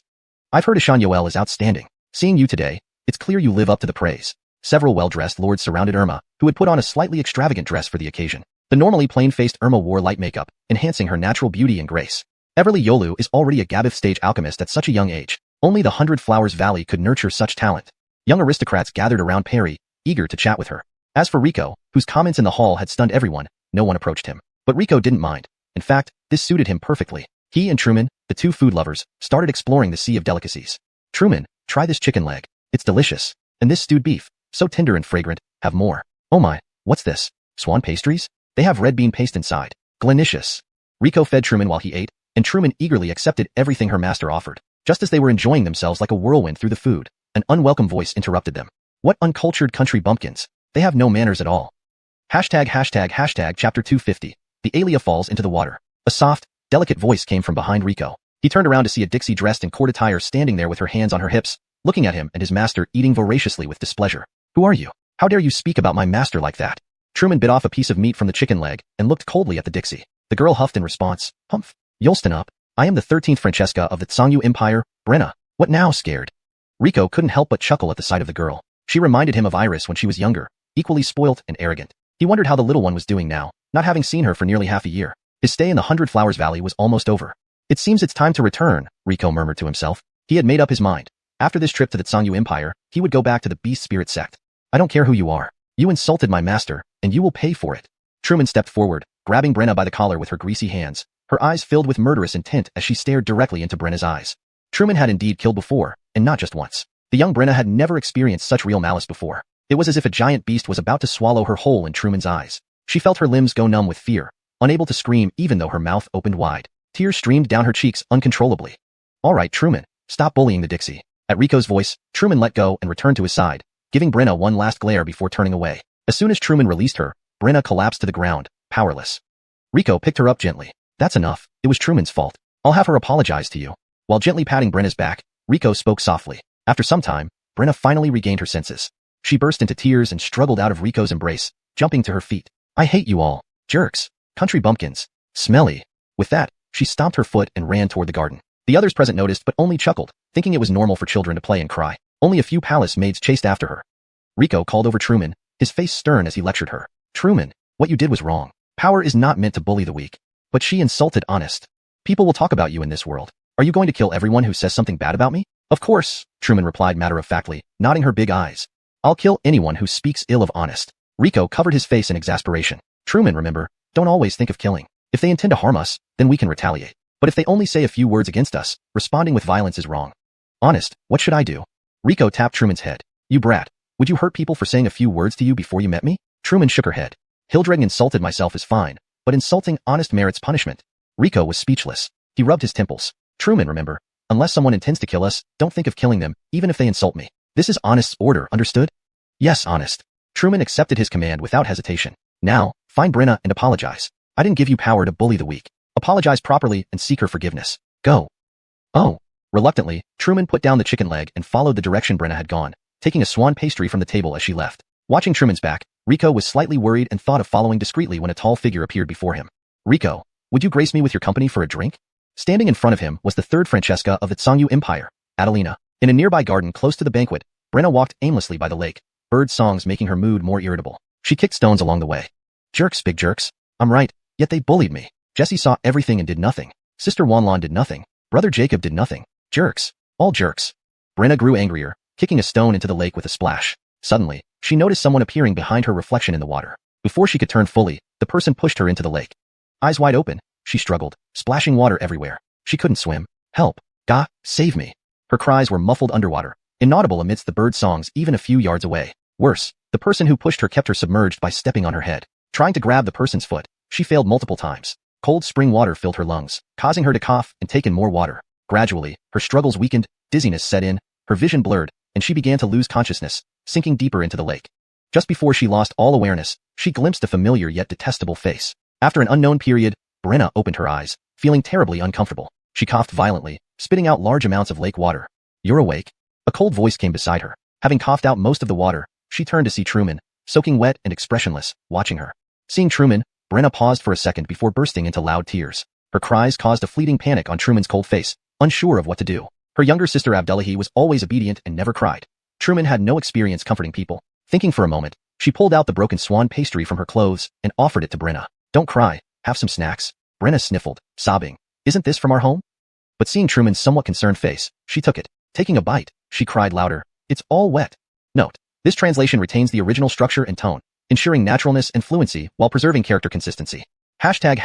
I've heard Xuanhuan is outstanding. Seeing you today, it's clear you live up to the praise. Several well-dressed lords surrounded Irma, who had put on a slightly extravagant dress for the occasion. The normally plain-faced Irma wore light makeup, enhancing her natural beauty and grace. Everly Yolu is already a Gabith stage alchemist at such a young age. Only the 100 Flowers Valley could nurture such talent. Young aristocrats gathered around Perry, eager to chat with her. As for Rico, whose comments in the hall had stunned everyone, no one approached him. But Rico didn't mind. In fact, this suited him perfectly. He and Truman, the two food lovers, started exploring the sea of delicacies. Truman, try this chicken leg. It's delicious. And this stewed beef, so tender and fragrant, have more. Oh my, what's this? Swan pastries? They have red bean paste inside. Glenicious. Rico fed Truman while he ate, and Truman eagerly accepted everything her master offered. Just as they were enjoying themselves like a whirlwind through the food, an unwelcome voice interrupted them. What uncultured country bumpkins. They have no manners at all. Hashtag chapter 250. The Alia falls into the water. A soft, delicate voice came from behind Rico. He turned around to see a Dixie dressed in court attire standing there with her hands on her hips, looking at him and his master eating voraciously with displeasure. Who are you? How dare you speak about my master like that? Truman bit off a piece of meat from the chicken leg and looked coldly at the Dixie. The girl huffed in response. Humph. Yolston up. I am the 13th Francesca of the Xianxia Empire, Brenna. What now, scared? Rico couldn't help but chuckle at the sight of the girl. She reminded him of Iris when she was younger, equally spoilt and arrogant. He wondered how the little one was doing now, not having seen her for nearly half a year. His stay in the 100 Flowers Valley was almost over. It seems it's time to return, Rico murmured to himself. He had made up his mind. After this trip to the Xianxia Empire, he would go back to the Beast Spirit Sect. I don't care who you are. You insulted my master, and you will pay for it. Truman stepped forward, grabbing Brenna by the collar with her greasy hands. Her eyes filled with murderous intent as she stared directly into Brenna's eyes. Truman had indeed killed before, and not just once. The young Brenna had never experienced such real malice before. It was as if a giant beast was about to swallow her whole in Truman's eyes. She felt her limbs go numb with fear, unable to scream even though her mouth opened wide. Tears streamed down her cheeks uncontrollably. All right, Truman, stop bullying the Dixie. At Rico's voice, Truman let go and returned to his side, giving Brenna one last glare before turning away. As soon as Truman released her, Brenna collapsed to the ground, powerless. Rico picked her up gently. That's enough. It was Truman's fault. I'll have her apologize to you. While gently patting Brenna's back, Rico spoke softly. After some time, Brenna finally regained her senses. She burst into tears and struggled out of Rico's embrace, jumping to her feet. I hate you all. Jerks. Country bumpkins. Smelly. With that, she stomped her foot and ran toward the garden. The others present noticed but only chuckled, thinking it was normal for children to play and cry. Only a few palace maids chased after her. Rico called over Truman, his face stern as he lectured her. Truman, what you did was wrong. Power is not meant to bully the weak. But she insulted honest. People will talk about you in this world. Are you going to kill everyone who says something bad about me? Of course, Truman replied matter-of-factly, nodding her big eyes. I'll kill anyone who speaks ill of honest. Rico covered his face in exasperation. Truman, remember, don't always think of killing. If they intend to harm us, then we can retaliate. But if they only say a few words against us, responding with violence is wrong. Honest, what should I do? Rico tapped Truman's head. You brat. Would you hurt people for saying a few words to you before you met me? Truman shook her head. Hildred insulted myself is fine, but insulting honest merits punishment. Rico was speechless. He rubbed his temples. Truman, remember? Unless someone intends to kill us, don't think of killing them, even if they insult me. This is Honest's order, understood? Yes, Honest. Truman accepted his command without hesitation. Now, find Brenna and apologize. I didn't give you power to bully the weak. Apologize properly and seek her forgiveness. Go. Oh. Reluctantly, Truman put down the chicken leg and followed the direction Brenna had gone, taking a swan pastry from the table as she left. Watching Truman's back, Rico was slightly worried and thought of following discreetly when a tall figure appeared before him. Rico, would you grace me with your company for a drink? Standing in front of him was the third Francesca of the Xianxia Empire, Adelina. In a nearby garden close to the banquet, Brenna walked aimlessly by the lake, bird songs making her mood more irritable. She kicked stones along the way. Jerks, big jerks. I'm right, yet they bullied me. Jesse saw everything and did nothing. Sister Wanlan did nothing. Brother Jacob did nothing. Jerks. All jerks. Brenna grew angrier, kicking a stone into the lake with a splash. Suddenly, she noticed someone appearing behind her reflection in the water. Before she could turn fully, the person pushed her into the lake. Eyes wide open, she struggled, splashing water everywhere. She couldn't swim. Help. Gah, save me. Her cries were muffled underwater, inaudible amidst the bird songs even a few yards away. Worse, the person who pushed her kept her submerged by stepping on her head. Trying to grab the person's foot, she failed multiple times. Cold spring water filled her lungs, causing her to cough and take in more water. Gradually, her struggles weakened, dizziness set in, her vision blurred, and she began to lose consciousness, sinking deeper into the lake. Just before she lost all awareness, she glimpsed a familiar yet detestable face. After an unknown period, Brenna opened her eyes, feeling terribly uncomfortable. She coughed violently, spitting out large amounts of lake water. You're awake? A cold voice came beside her. Having coughed out most of the water, she turned to see Truman, soaking wet and expressionless, watching her. Seeing Truman, Brenna paused for a second before bursting into loud tears. Her cries caused a fleeting panic on Truman's cold face, unsure of what to do. Her younger sister Abdullahi was always obedient and never cried. Truman had no experience comforting people. Thinking for a moment, she pulled out the broken swan pastry from her clothes and offered it to Brenna. Don't cry, have some snacks. Brenna sniffled, sobbing. Isn't this from our home? But seeing Truman's somewhat concerned face, she took it. Taking a bite, she cried louder. It's all wet. Note, this translation retains the original structure and tone, ensuring naturalness and fluency while preserving character consistency. Hashtag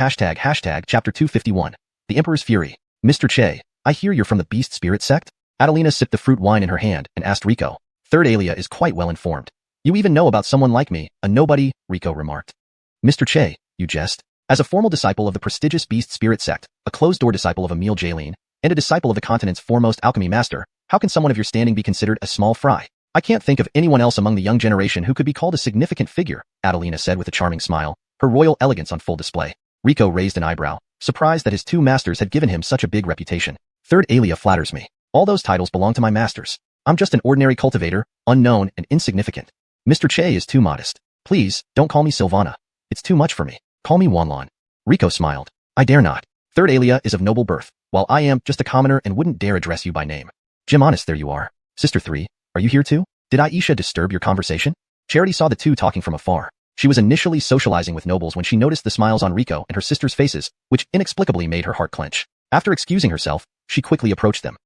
chapter 251. The Emperor's Fury. Mr. Che, I hear you're from the Beast Spirit Sect? Adelina sipped the fruit wine in her hand and asked Rico. Third Alia is quite well informed. You even know about someone like me, a nobody, Rico remarked. Mr. Che, you jest. As a formal disciple of the prestigious Beast Spirit Sect, a closed-door disciple of Emil Jaleen, and a disciple of the continent's foremost alchemy master, how can someone of your standing be considered a small fry? I can't think of anyone else among the young generation who could be called a significant figure, Adelina said with a charming smile, her royal elegance on full display. Rico raised an eyebrow, surprised that his two masters had given him such a big reputation. Third Alia flatters me. All those titles belong to my masters. I'm just an ordinary cultivator, unknown and insignificant. Mr. Che is too modest. Please, don't call me Sylvana. It's too much for me. Call me Wanlan. Rico smiled. I dare not. Third Alia is of noble birth, while I am just a commoner and wouldn't dare address you by name. Jim Honest, there you are. Sister 3, are you here too? Did Aisha disturb your conversation? Charity saw the two talking from afar. She was initially socializing with nobles when she noticed the smiles on Rico and her sister's faces, which inexplicably made her heart clench. After excusing herself, she quickly approached them.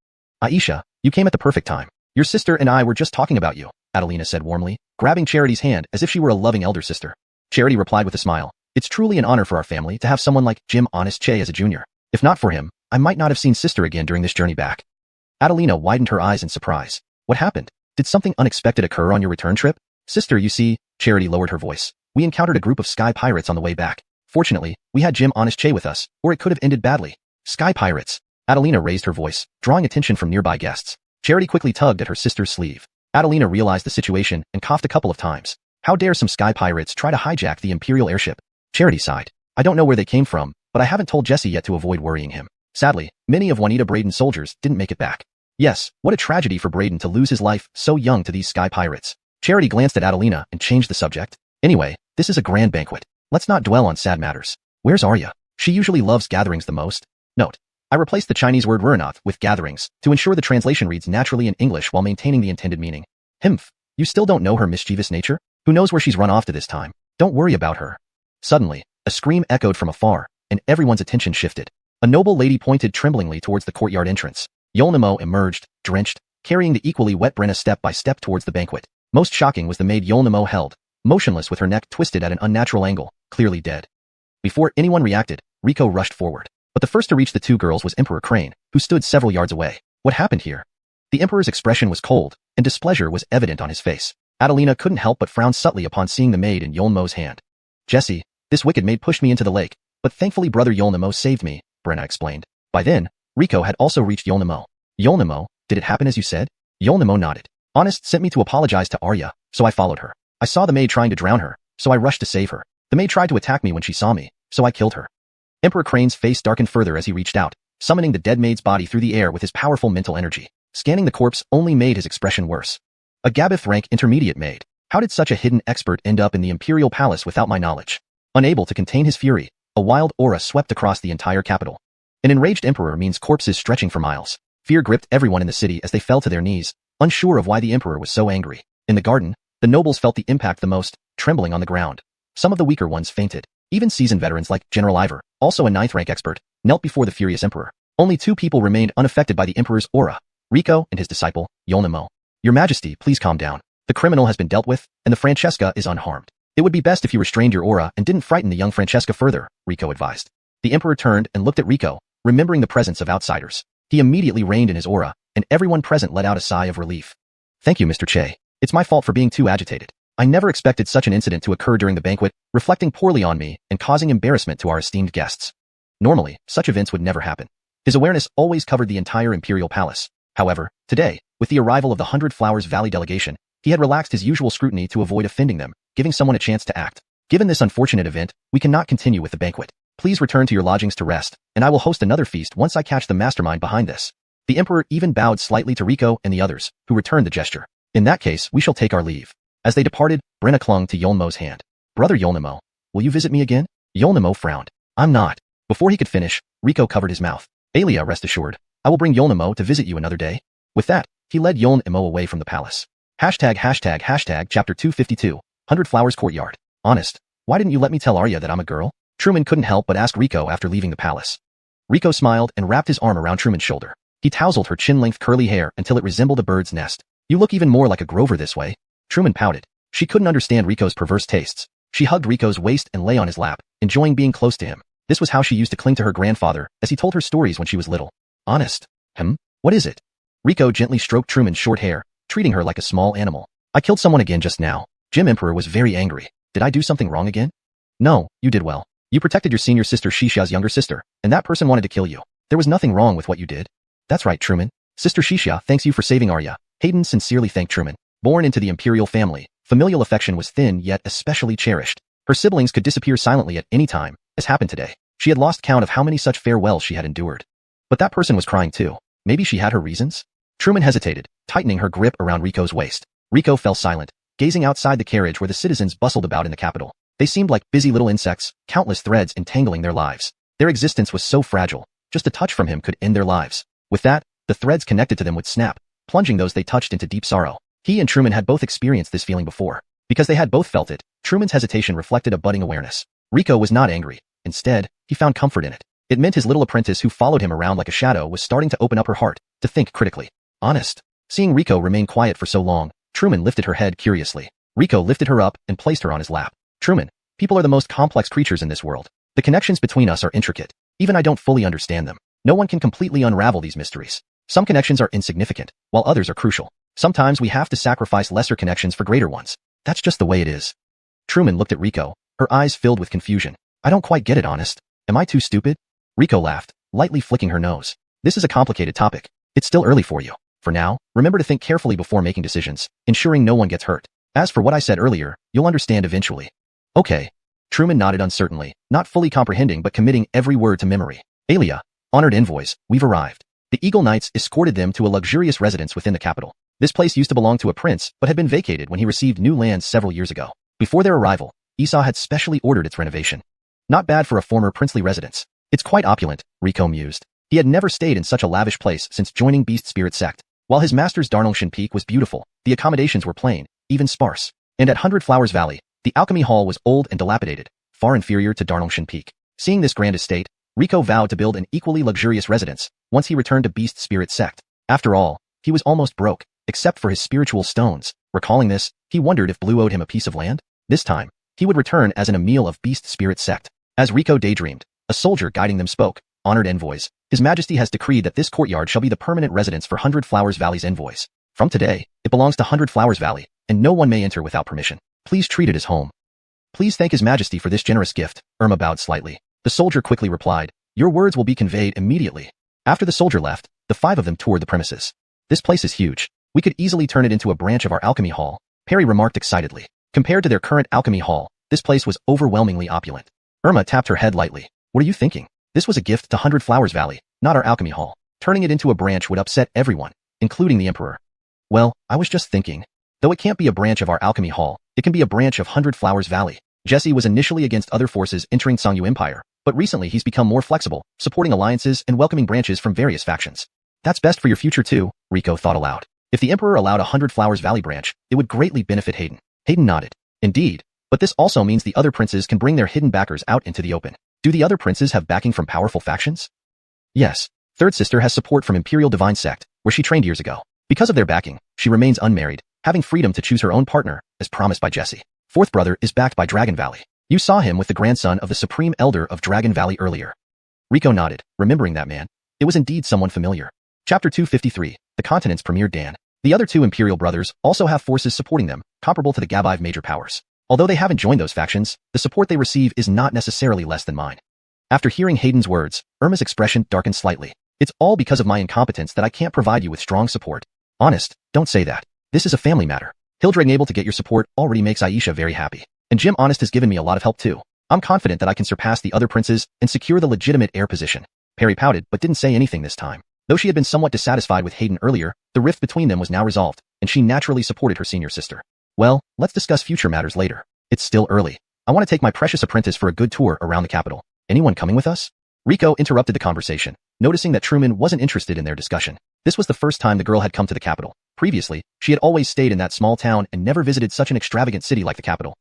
Aisha, you came at the perfect time. Your sister and I were just talking about you, Adelina said warmly, grabbing Charity's hand as if she were a loving elder sister. Charity replied with a smile. It's truly an honor for our family to have someone like Jim Honest Che as a junior. If not for him, I might not have seen sister again during this journey back. Adelina widened her eyes in surprise. What happened? Did something unexpected occur on your return trip? Sister, you see, Charity lowered her voice. We encountered a group of sky pirates on the way back. Fortunately, we had Jim Honest Che with us, or it could have ended badly. Sky pirates. Adelina raised her voice, drawing attention from nearby guests. Charity quickly tugged at her sister's sleeve. Adelina realized the situation and coughed a couple of times. How dare some sky pirates try to hijack the Imperial airship? Charity sighed. I don't know where they came from, but I haven't told Jesse yet to avoid worrying him. Sadly, many of Juanita Braden's soldiers didn't make it back. Yes, what a tragedy for Braden to lose his life so young to these sky pirates. Charity glanced at Adelina and changed the subject. Anyway, this is a grand banquet. Let's not dwell on sad matters. Where's Arya? She usually loves gatherings the most. Note, I replaced the Chinese word ruinath with gatherings to ensure the translation reads naturally in English while maintaining the intended meaning. Himph, you still don't know her mischievous nature? Who knows where she's run off to this time? Don't worry about her. Suddenly, a scream echoed from afar, and everyone's attention shifted. A noble lady pointed tremblingly towards the courtyard entrance. Yolnamo emerged, drenched, carrying the equally wet Brenna step by step towards the banquet. Most shocking was the maid Yolnamo held, motionless with her neck twisted at an unnatural angle, clearly dead. Before anyone reacted, Rico rushed forward. But the first to reach the two girls was Emperor Crane, who stood several yards away. What happened here? The Emperor's expression was cold, and displeasure was evident on his face. Adelina couldn't help but frown subtly upon seeing the maid in Yolnamo's hand. Jesse, this wicked maid pushed me into the lake, but thankfully Brother Yolnamo saved me, Brenna explained. By then, Riko had also reached Yolnamo. Yolnamo, did it happen as you said? Yolnamo nodded. Honest sent me to apologize to Arya, so I followed her. I saw the maid trying to drown her, so I rushed to save her. The maid tried to attack me when she saw me, so I killed her. Emperor Crane's face darkened further as he reached out, summoning the dead maid's body through the air with his powerful mental energy. Scanning the corpse only made his expression worse. A Gabith rank intermediate maid. How did such a hidden expert end up in the Imperial Palace without my knowledge? Unable to contain his fury, a wild aura swept across the entire capital. An enraged emperor means corpses stretching for miles. Fear gripped everyone in the city as they fell to their knees, unsure of why the emperor was so angry. In the garden, the nobles felt the impact the most, trembling on the ground. Some of the weaker ones fainted. Even seasoned veterans like General Ivor, also a 9th rank expert, knelt before the furious emperor. Only 2 people remained unaffected by the emperor's aura, Riko and his disciple, Yolnamo. Your Majesty, please calm down. The criminal has been dealt with, and the Francesca is unharmed. It would be best if you restrained your aura and didn't frighten the young Francesca further, Riko advised. The emperor turned and looked at Riko, remembering the presence of outsiders. He immediately reined in his aura, and everyone present let out a sigh of relief. Thank you, Mr. Che. It's my fault for being too agitated. I never expected such an incident to occur during the banquet, reflecting poorly on me and causing embarrassment to our esteemed guests. Normally, such events would never happen. His awareness always covered the entire Imperial Palace. However, today, with the arrival of the 100 Flowers Valley delegation, he had relaxed his usual scrutiny to avoid offending them, giving someone a chance to act. Given this unfortunate event, we cannot continue with the banquet. Please return to your lodgings to rest, and I will host another feast once I catch the mastermind behind this. The emperor even bowed slightly to Riko and the others, who returned the gesture. In that case, we shall take our leave. As they departed, Brenna clung to Yolnamo's hand. Brother Yolnamo, will you visit me again? Yolnamo frowned. I'm not. Before he could finish, Riko covered his mouth. Alia, rest assured, I will bring Yolnamo to visit you another day. With that, he led Yolnamo away from the palace. Chapter 252, 100 Flowers Courtyard. Honest, why didn't you let me tell Arya that I'm a girl? Truman couldn't help but ask Riko after leaving the palace. Riko smiled and wrapped his arm around Truman's shoulder. He tousled her chin-length curly hair until it resembled a bird's nest. You look even more like a Grover this way. Truman pouted. She couldn't understand Riko's perverse tastes. She hugged Riko's waist and lay on his lap, enjoying being close to him. This was how she used to cling to her grandfather as he told her stories when she was little. Honest. What is it? Riko gently stroked Truman's short hair, treating her like a small animal. I killed someone again just now. Jim Emperor was very angry. Did I do something wrong again? No, you did well. You protected your senior sister Xianxia's younger sister, and that person wanted to kill you. There was nothing wrong with what you did. That's right, Truman. Sister Xianxia thanks you for saving Arya. Hayden sincerely thanked Truman. Born into the imperial family, familial affection was thin yet especially cherished. Her siblings could disappear silently at any time, as happened today. She had lost count of how many such farewells she had endured. But that person was crying too. Maybe she had her reasons? Truman hesitated, tightening her grip around Riko's waist. Riko fell silent, gazing outside the carriage where the citizens bustled about in the capital. They seemed like busy little insects, countless threads entangling their lives. Their existence was so fragile, just a touch from him could end their lives. With that, the threads connected to them would snap, plunging those they touched into deep sorrow. He and Truman had both experienced this feeling before. Because they had both felt it, Truman's hesitation reflected a budding awareness. Riko was not angry. Instead, he found comfort in it. It meant his little apprentice who followed him around like a shadow was starting to open up her heart, to think critically. Honest. Seeing Riko remain quiet for so long, Truman lifted her head curiously. Riko lifted her up and placed her on his lap. Truman, people are the most complex creatures in this world. The connections between us are intricate. Even I don't fully understand them. No one can completely unravel these mysteries. Some connections are insignificant, while others are crucial. Sometimes we have to sacrifice lesser connections for greater ones. That's just the way it is. Truman looked at Riko, her eyes filled with confusion. I don't quite get it, Honest. Am I too stupid? Riko laughed, lightly flicking her nose. This is a complicated topic. It's still early for you. For now, remember to think carefully before making decisions, ensuring no one gets hurt. As for what I said earlier, you'll understand eventually. Okay. Truman nodded uncertainly, not fully comprehending but committing every word to memory. Alia, honored envoys, we've arrived. The Eagle Knights escorted them to a luxurious residence within the capital. This place used to belong to a prince, but had been vacated when he received new lands several years ago. Before their arrival, Esau had specially ordered its renovation. Not bad for a former princely residence. It's quite opulent, Riko mused. He had never stayed in such a lavish place since joining Beast Spirit Sect. While his master's Dongyun Peak was beautiful, the accommodations were plain, even sparse. And at 100 Flowers Valley, the alchemy hall was old and dilapidated, far inferior to Dongyun Peak. Seeing this grand estate, Riko vowed to build an equally luxurious residence once he returned to Beast Spirit Sect. After all, he was almost broke, except for his spiritual stones. Recalling this, he wondered if Blue owed him a piece of land. This time, he would return as an Emil of Beast Spirit Sect. As Riko daydreamed, a soldier guiding them spoke. Honored envoys, His Majesty has decreed that this courtyard shall be the permanent residence for 100 Flowers Valley's envoys. From today, it belongs to 100 Flowers Valley, and no one may enter without permission. Please treat it as home. Please thank His Majesty for this generous gift. Irma bowed slightly. The soldier quickly replied, Your words will be conveyed immediately. After the soldier left, the 5 of them toured the premises. This place is huge. We could easily turn it into a branch of our alchemy hall, Perry remarked excitedly. Compared to their current alchemy hall, this place was overwhelmingly opulent. Irma tapped her head lightly. What are you thinking? This was a gift to 100 Flowers Valley, not our alchemy hall. Turning it into a branch would upset everyone, including the Emperor. Well, I was just thinking. Though it can't be a branch of our alchemy hall, it can be a branch of 100 Flowers Valley. Jesse was initially against other forces entering Xianxia Empire, but recently he's become more flexible, supporting alliances and welcoming branches from various factions. That's best for your future too, Rico thought aloud. If the Emperor allowed a 100 Flowers Valley branch, it would greatly benefit Hayden. Hayden nodded. Indeed, but this also means the other princes can bring their hidden backers out into the open. Do the other princes have backing from powerful factions? Yes. Third sister has support from Imperial Divine Sect, where she trained years ago. Because of their backing, she remains unmarried, having freedom to choose her own partner, as promised by Jesse. Fourth brother is backed by Dragon Valley. You saw him with the grandson of the Supreme Elder of Dragon Valley earlier. Rico nodded, remembering that man. It was indeed someone familiar. Chapter 253, The Continent's Premier Dan. The other 2 Imperial brothers also have forces supporting them, comparable to the Gabive major powers. Although they haven't joined those factions, the support they receive is not necessarily less than mine. After hearing Hayden's words, Irma's expression darkened slightly. It's all because of my incompetence that I can't provide you with strong support. Honest, don't say that. This is a family matter. Hildred able to get your support already makes Aisha very happy. And Jim Honest has given me a lot of help too. I'm confident that I can surpass the other princes and secure the legitimate heir position. Perry pouted but didn't say anything this time. Though she had been somewhat dissatisfied with Hayden earlier, the rift between them was now resolved, and she naturally supported her senior sister. Well, let's discuss future matters later. It's still early. I want to take my precious apprentice for a good tour around the capital. Anyone coming with us? Rico interrupted the conversation, noticing that Truman wasn't interested in their discussion. This was the first time the girl had come to the capital. Previously, she had always stayed in that small town and never visited such an extravagant city like the capital.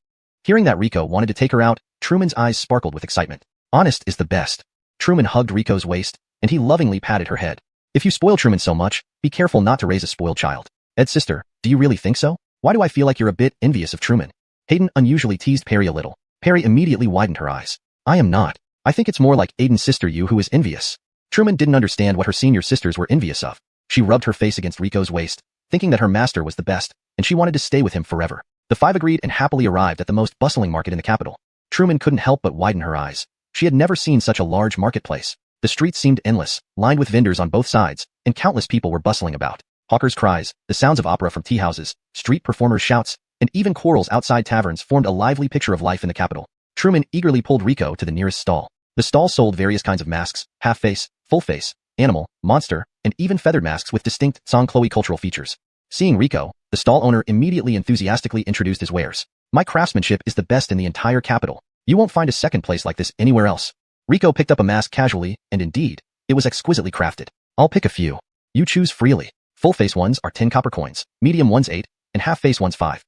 Hearing that Rico wanted to take her out, Truman's eyes sparkled with excitement. Honest is the best. Truman hugged Rico's waist, and he lovingly patted her head. If you spoil Truman so much, be careful not to raise a spoiled child. Ed's sister, do you really think so? Why do I feel like you're a bit envious of Truman? Hayden unusually teased Perry a little. Perry immediately widened her eyes. I am not. I think it's more like Aiden's sister you who is envious. Truman didn't understand what her senior sisters were envious of. She rubbed her face against Rico's waist, thinking that her master was the best, and she wanted to stay with him forever. The 5 agreed and happily arrived at the most bustling market in the capital. Truman couldn't help but widen her eyes. She had never seen such a large marketplace. The streets seemed endless, lined with vendors on both sides, and countless people were bustling about. Hawkers' cries, the sounds of opera from tea houses, street performers' shouts, and even quarrels outside taverns formed a lively picture of life in the capital. Truman eagerly pulled Rico to the nearest stall. The stall sold various kinds of masks, half-face, full-face, animal, monster, and even feathered masks with distinct Songchloe cultural features. Seeing Rico, the stall owner immediately enthusiastically introduced his wares. My craftsmanship is the best in the entire capital. You won't find a second place like this anywhere else. Rico picked up a mask casually, and indeed, it was exquisitely crafted. I'll pick a few. You choose freely. Full-face ones are 10 copper coins, medium ones 8, and half-face ones 5.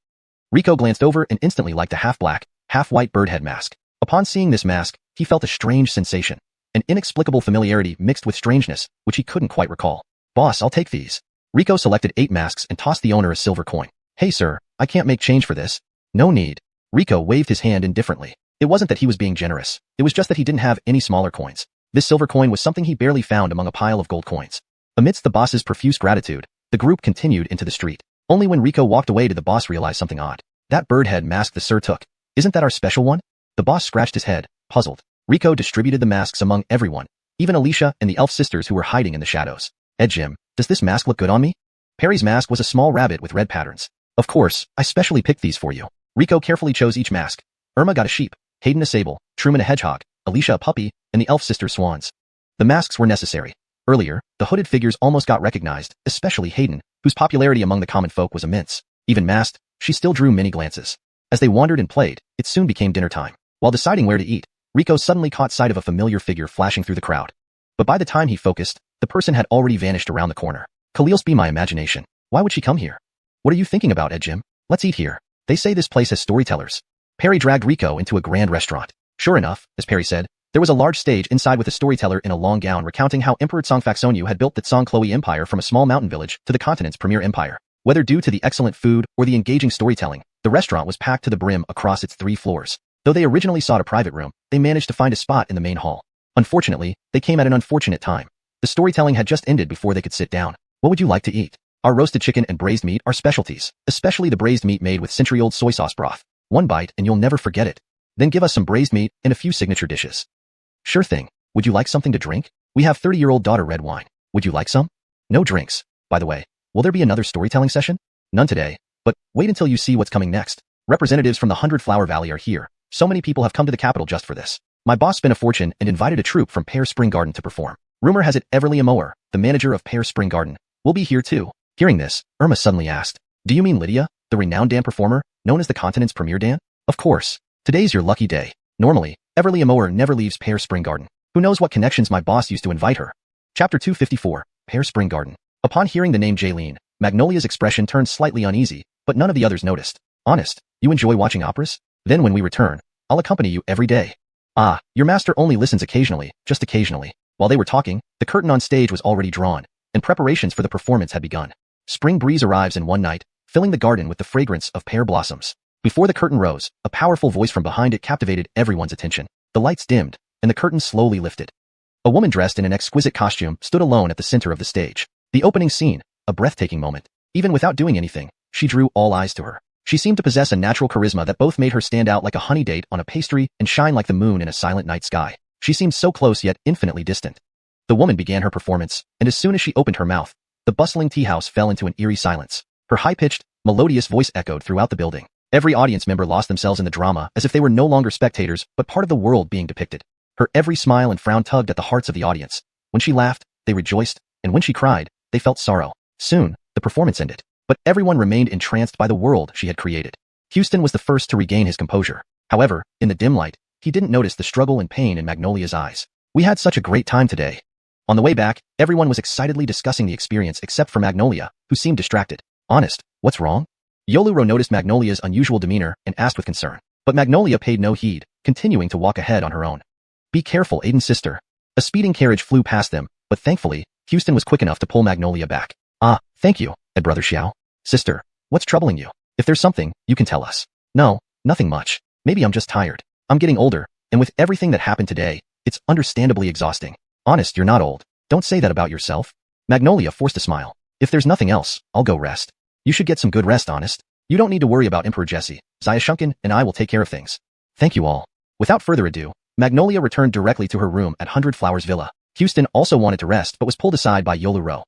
Rico glanced over and instantly liked the half-black, half-white bird head mask. Upon seeing this mask, he felt a strange sensation, an inexplicable familiarity mixed with strangeness, which he couldn't quite recall. Boss, I'll take these. Rico selected 8 masks and tossed the owner a silver coin. Hey sir, I can't make change for this. No need. Rico waved his hand indifferently. It wasn't that he was being generous. It was just that he didn't have any smaller coins. This silver coin was something he barely found among a pile of gold coins. Amidst the boss's profuse gratitude, the group continued into the street. Only when Rico walked away did the boss realize something odd. That bird head mask the sir took. Isn't that our special one? The boss scratched his head, puzzled. Rico distributed the masks among everyone, even Alicia and the elf sisters who were hiding in the shadows. Jim, does this mask look good on me? Perry's mask was a small rabbit with red patterns. Of course, I specially picked these for you. Rico carefully chose each mask. Irma got a sheep, Hayden a sable, Truman a hedgehog, Alicia a puppy, and the elf sister swans. The masks were necessary. Earlier, the hooded figures almost got recognized, especially Hayden, whose popularity among the common folk was immense. Even masked, she still drew many glances. As they wandered and played, it soon became dinner time. While deciding where to eat, Rico suddenly caught sight of a familiar figure flashing through the crowd. But by the time he focused, the person had already vanished around the corner. Khalil's be my imagination. Why would she come here? What are you thinking about, Jim? Let's eat here. They say this place has storytellers. Perry dragged Rico into a grand restaurant. Sure enough, as Perry said, there was a large stage inside with a storyteller in a long gown recounting how Emperor Tsongfaxonyu had built the Songchloe Empire from a small mountain village to the continent's premier empire. Whether due to the excellent food or the engaging storytelling, the restaurant was packed to the brim across its 3 floors. Though they originally sought a private room, they managed to find a spot in the main hall. Unfortunately, they came at an unfortunate time. The storytelling had just ended before they could sit down. What would you like to eat? Our roasted chicken and braised meat are specialties, especially the braised meat made with century-old soy sauce broth. One bite and you'll never forget it. Then give us some braised meat and a few signature dishes. Sure thing. Would you like something to drink? We have 30-year-old daughter red wine. Would you like some? No drinks. By the way, will there be another storytelling session? None today, but wait until you see what's coming next. Representatives from the 100-Flower Valley are here. So many people have come to the capital just for this. My boss spent a fortune and invited a troupe from Pear Spring Garden to perform. Rumor has it Everly Amoer, the manager of Pear Spring Garden, will be here too. Hearing this, Irma suddenly asked, do you mean Lydia, the renowned Dan performer, known as the continent's premier Dan? Of course. Today's your lucky day. Normally, Everly Amoer never leaves Pear Spring Garden. Who knows what connections my boss used to invite her? Chapter 254, Pear Spring Garden. Upon hearing the name Jaylene, Magnolia's expression turned slightly uneasy, but none of the others noticed. Honest, you enjoy watching operas? Then when we return, I'll accompany you every day. Ah, your master only listens occasionally, just occasionally. While they were talking, the curtain on stage was already drawn, and preparations for the performance had begun. Spring breeze arrives in one night, filling the garden with the fragrance of pear blossoms. Before the curtain rose, a powerful voice from behind it captivated everyone's attention. The lights dimmed, and the curtain slowly lifted. A woman dressed in an exquisite costume stood alone at the center of the stage. The opening scene, a breathtaking moment. Even without doing anything, she drew all eyes to her. She seemed to possess a natural charisma that both made her stand out like a honey date on a pastry and shine like the moon in a silent night sky. She seemed so close yet infinitely distant. The woman began her performance, and as soon as she opened her mouth, the bustling tea house fell into an eerie silence. Her high-pitched, melodious voice echoed throughout the building. Every audience member lost themselves in the drama as if they were no longer spectators but part of the world being depicted. Her every smile and frown tugged at the hearts of the audience. When she laughed, they rejoiced, and when she cried, they felt sorrow. Soon, the performance ended, but everyone remained entranced by the world she had created. Houston was the first to regain his composure. However, in the dim light, he didn't notice the struggle and pain in Magnolia's eyes. We had such a great time today. On the way back, everyone was excitedly discussing the experience except for Magnolia, who seemed distracted. Honest, what's wrong? Yoluro noticed Magnolia's unusual demeanor and asked with concern. But Magnolia paid no heed, continuing to walk ahead on her own. Be careful, Aiden's sister. A speeding carriage flew past them, but thankfully, Houston was quick enough to pull Magnolia back. Ah, thank you, Brother Xiao. Sister, what's troubling you? If there's something, you can tell us. No, nothing much. Maybe I'm just tired. I'm getting older, and with everything that happened today, it's understandably exhausting. Honest, you're not old. Don't say that about yourself. Magnolia forced a smile. If there's nothing else, I'll go rest. You should get some good rest, Honest. You don't need to worry about Emperor Jesse. Xianxia and I will take care of things. Thank you all. Without further ado, Magnolia returned directly to her room at 100 Flowers Villa. Houston also wanted to rest but was pulled aside by Yoluro.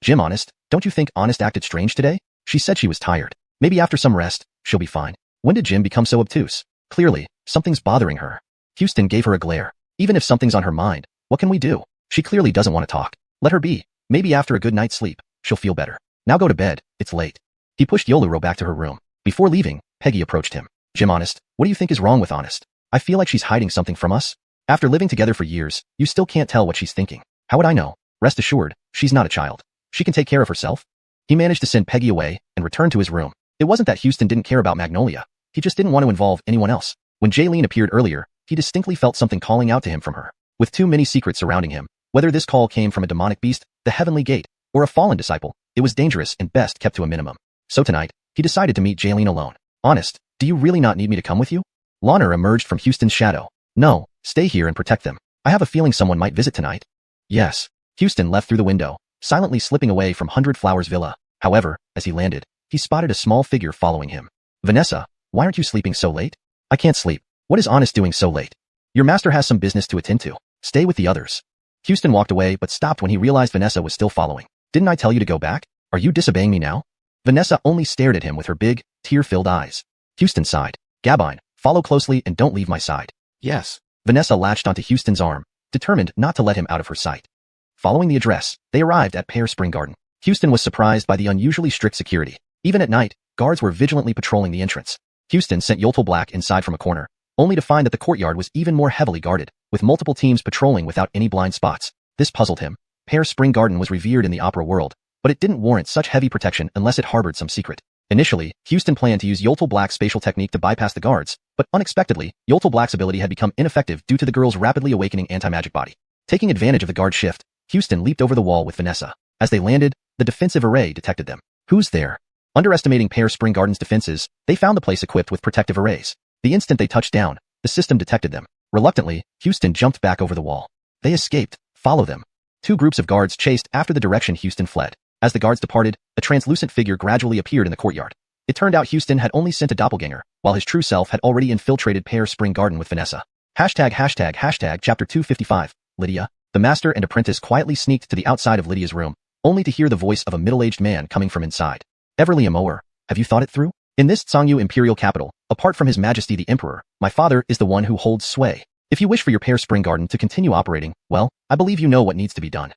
Jim, Honest, don't you think Honest acted strange today? She said she was tired. Maybe after some rest, she'll be fine. When did Jim become so obtuse? Clearly, something's bothering her. Houston gave her a glare. Even if something's on her mind, what can we do? She clearly doesn't want to talk. Let her be. Maybe after a good night's sleep, she'll feel better. Now go to bed, it's late. He pushed Yoluro back to her room. Before leaving, Peggy approached him. Jim, Honest, what do you think is wrong with Honest? I feel like she's hiding something from us. After living together for years, you still can't tell what she's thinking. How would I know? Rest assured, she's not a child. She can take care of herself. He managed to send Peggy away and returned to his room. It wasn't that Houston didn't care about Magnolia. He just didn't want to involve anyone else. When Jaylene appeared earlier, he distinctly felt something calling out to him from her. With too many secrets surrounding him, whether this call came from a demonic beast, the heavenly gate, or a fallen disciple, it was dangerous and best kept to a minimum. So tonight, he decided to meet Jaylene alone. Honest, do you really not need me to come with you? Lawner emerged from Houston's shadow. No, stay here and protect them. I have a feeling someone might visit tonight. Yes. Houston left through the window, silently slipping away from 100 Flowers Villa. However, as he landed, he spotted a small figure following him. Vanessa, why aren't you sleeping so late? I can't sleep. What is Honest doing so late? Your master has some business to attend to. Stay with the others. Houston walked away but stopped when he realized Vanessa was still following. Didn't I tell you to go back? Are you disobeying me now? Vanessa only stared at him with her big, tear-filled eyes. Houston sighed. Gabine, follow closely and don't leave my side. Yes. Vanessa latched onto Houston's arm, determined not to let him out of her sight. Following the address, they arrived at Pear Spring Garden. Houston was surprised by the unusually strict security. Even at night, guards were vigilantly patrolling the entrance. Houston sent Yoltle Black inside from a corner, only to find that the courtyard was even more heavily guarded, with multiple teams patrolling without any blind spots. This puzzled him. Pear Spring Garden was revered in the opera world, but it didn't warrant such heavy protection unless it harbored some secret. Initially, Houston planned to use Yoltle Black's spatial technique to bypass the guards, but unexpectedly, Yoltle Black's ability had become ineffective due to the girl's rapidly awakening anti-magic body. Taking advantage of the guard shift, Houston leaped over the wall with Vanessa. As they landed, the defensive array detected them. Who's there? Underestimating Pear Spring Garden's defenses, they found the place equipped with protective arrays. The instant they touched down, the system detected them. Reluctantly, Houston jumped back over the wall. They escaped. Follow them. Two groups of guards chased after the direction Houston fled. As the guards departed, a translucent figure gradually appeared in the courtyard. It turned out Houston had only sent a doppelganger, while his true self had already infiltrated Pear Spring Garden with Vanessa. Chapter 255. Lydia. The master and apprentice quietly sneaked to the outside of Lydia's room, only to hear the voice of a middle-aged man coming from inside. Everly Amoer, have you thought it through? In this Xianxia imperial capital, apart from His Majesty the Emperor, my father is the one who holds sway. If you wish for your Pear Spring Garden to continue operating, well, I believe you know what needs to be done.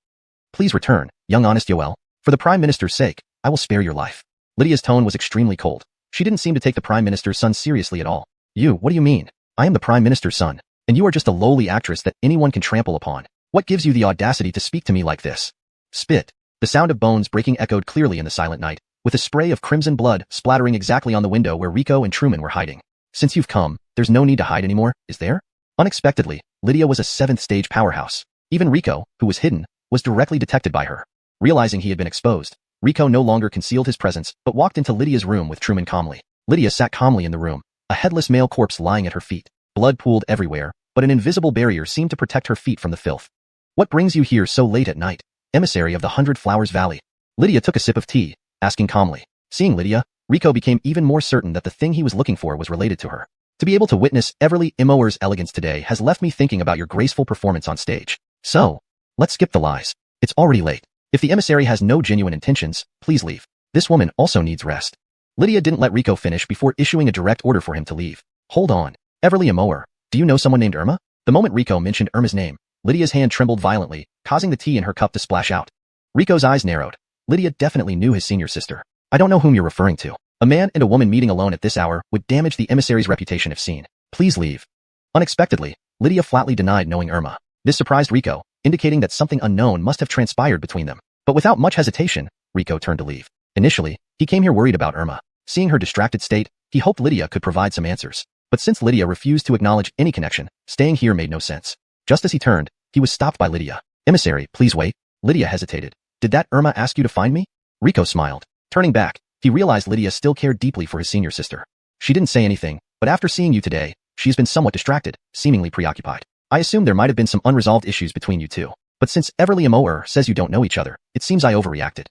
Please return, young honest Yoel. For the Prime Minister's sake, I will spare your life. Lydia's tone was extremely cold. She didn't seem to take the Prime Minister's son seriously at all. What do you mean? I am the Prime Minister's son, and you are just a lowly actress that anyone can trample upon. What gives you the audacity to speak to me like this? Spit. The sound of bones breaking echoed clearly in the silent night, with a spray of crimson blood splattering exactly on the window where Rico and Truman were hiding. Since you've come, there's no need to hide anymore, is there? Unexpectedly, Lydia was a 7th stage powerhouse. Even Rico, who was hidden, was directly detected by her. Realizing he had been exposed, Rico no longer concealed his presence, but walked into Lydia's room with Truman calmly. Lydia sat calmly in the room, a headless male corpse lying at her feet. Blood pooled everywhere, but an invisible barrier seemed to protect her feet from the filth. What brings you here so late at night, emissary of the 100 Flowers Valley? Lydia took a sip of tea, asking calmly. Seeing Lydia, Rico became even more certain that the thing he was looking for was related to her. To be able to witness Everly Amoer's elegance today has left me thinking about your graceful performance on stage. So, let's skip the lies. It's already late. If the emissary has no genuine intentions, please leave. This woman also needs rest. Lydia didn't let Rico finish before issuing a direct order for him to leave. Hold on. Everly Amoer, do you know someone named Irma? The moment Rico mentioned Irma's name, Lydia's hand trembled violently, causing the tea in her cup to splash out. Rico's eyes narrowed. Lydia definitely knew his senior sister. I don't know whom you're referring to. A man and a woman meeting alone at this hour would damage the emissary's reputation if seen. Please leave. Unexpectedly, Lydia flatly denied knowing Irma. This surprised Rico, indicating that something unknown must have transpired between them. But without much hesitation, Rico turned to leave. Initially, he came here worried about Irma. Seeing her distracted state, he hoped Lydia could provide some answers. But since Lydia refused to acknowledge any connection, staying here made no sense. Just as he turned, he was stopped by Lydia. Emissary, please wait. Lydia hesitated. Did that Irma ask you to find me? Rico smiled. Turning back, he realized Lydia still cared deeply for his senior sister. She didn't say anything, but after seeing you today, she's been somewhat distracted, seemingly preoccupied. I assume there might have been some unresolved issues between you two. But since Everly Amoer says you don't know each other, it seems I overreacted.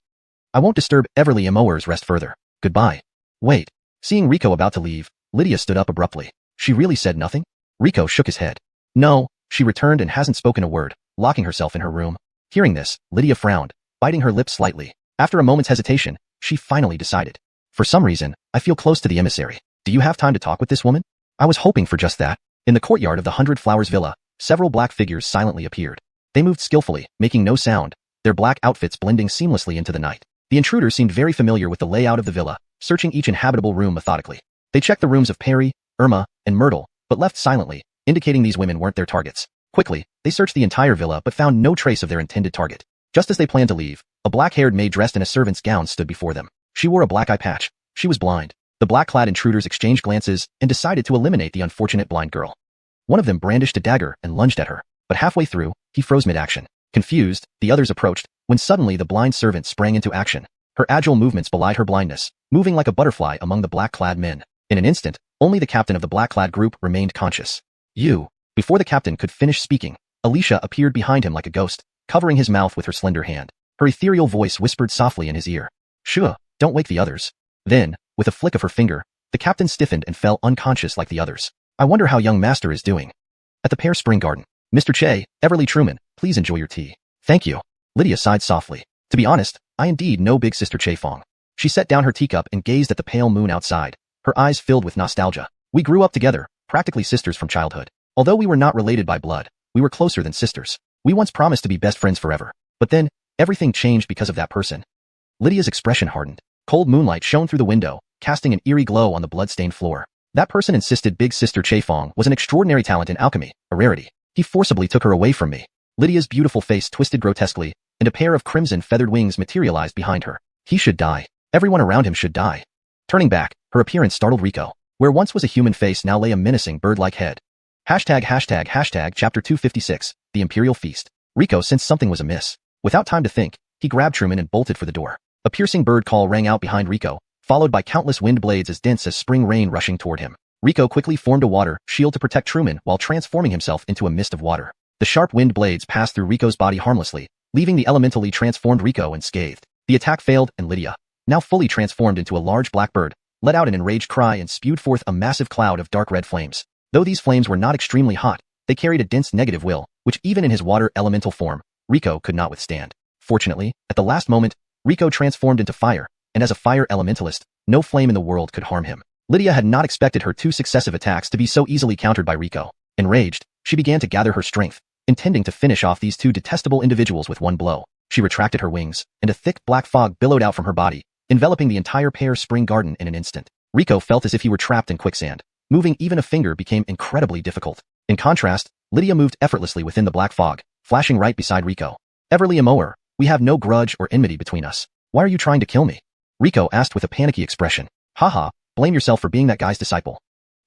I won't disturb Everly Amoer's rest further. Goodbye. Wait. Seeing Rico about to leave, Lydia stood up abruptly. She really said nothing? Rico shook his head. No, she returned and hasn't spoken a word, locking herself in her room. Hearing this, Lydia frowned, biting her lips slightly. After a moment's hesitation, she finally decided. For some reason, I feel close to the emissary. Do you have time to talk with this woman? I was hoping for just that. In the courtyard of the 100 Flowers Villa, several black figures silently appeared. They moved skillfully, making no sound, their black outfits blending seamlessly into the night. The intruders seemed very familiar with the layout of the villa, searching each inhabitable room methodically. They checked the rooms of Perry, Irma, and Myrtle, but left silently, indicating these women weren't their targets. Quickly, they searched the entire villa but found no trace of their intended target. Just as they planned to leave, a black-haired maid dressed in a servant's gown stood before them. She wore a black eye patch. She was blind. The black-clad intruders exchanged glances and decided to eliminate the unfortunate blind girl. One of them brandished a dagger and lunged at her, but halfway through, he froze mid-action. Confused, the others approached, when suddenly the blind servant sprang into action. Her agile movements belied her blindness, moving like a butterfly among the black-clad men. In an instant, only the captain of the black-clad group remained conscious. Before the captain could finish speaking, Alicia appeared behind him like a ghost, covering his mouth with her slender hand. Her ethereal voice whispered softly in his ear. Shua, don't wake the others. Then, with a flick of her finger, the captain stiffened and fell unconscious like the others. I wonder how young master is doing. At the Pear Spring Garden. Mr. Che, Everly Truman, please enjoy your tea. Thank you. Lydia sighed softly. To be honest, I indeed know big sister Che Fong. She set down her teacup and gazed at the pale moon outside, her eyes filled with nostalgia. We grew up together, practically sisters from childhood. Although we were not related by blood, we were closer than sisters. We once promised to be best friends forever. But then, everything changed because of that person. Lydia's expression hardened. Cold moonlight shone through the window, casting an eerie glow on the blood-stained floor. That person insisted big sister Che Fong was an extraordinary talent in alchemy, a rarity. He forcibly took her away from me. Lydia's beautiful face twisted grotesquely, and a pair of crimson feathered wings materialized behind her. He should die. Everyone around him should die. Turning back, her appearance startled Rico. Where once was a human face now lay a menacing bird-like head. Hashtag chapter 256, the Imperial Feast. Rico sensed something was amiss. Without time to think, he grabbed Truman and bolted for the door. A piercing bird call rang out behind Rico, followed by countless wind blades as dense as spring rain rushing toward him. Rico quickly formed a water shield to protect Truman while transforming himself into a mist of water. The sharp wind blades passed through Rico's body harmlessly, leaving the elementally transformed Rico unscathed. The attack failed, and Lydia, now fully transformed into a large black bird, let out an enraged cry and spewed forth a massive cloud of dark red flames. Though these flames were not extremely hot, they carried a dense negative will, which even in his water elemental form, Rico could not withstand. Fortunately, at the last moment, Rico transformed into fire, and as a fire elementalist, no flame in the world could harm him. Lydia had not expected her 2 successive attacks to be so easily countered by Rico. Enraged, she began to gather her strength, intending to finish off these 2 detestable individuals with one blow. She retracted her wings, and a thick black fog billowed out from her body, enveloping the entire pear spring garden in an instant. Rico felt as if he were trapped in quicksand. Moving even a finger became incredibly difficult. In contrast, Lydia moved effortlessly within the black fog, flashing right beside Rico. Everly Amoer, we have no grudge or enmity between us. Why are you trying to kill me? Rico asked with a panicky expression. Haha, blame yourself for being that guy's disciple.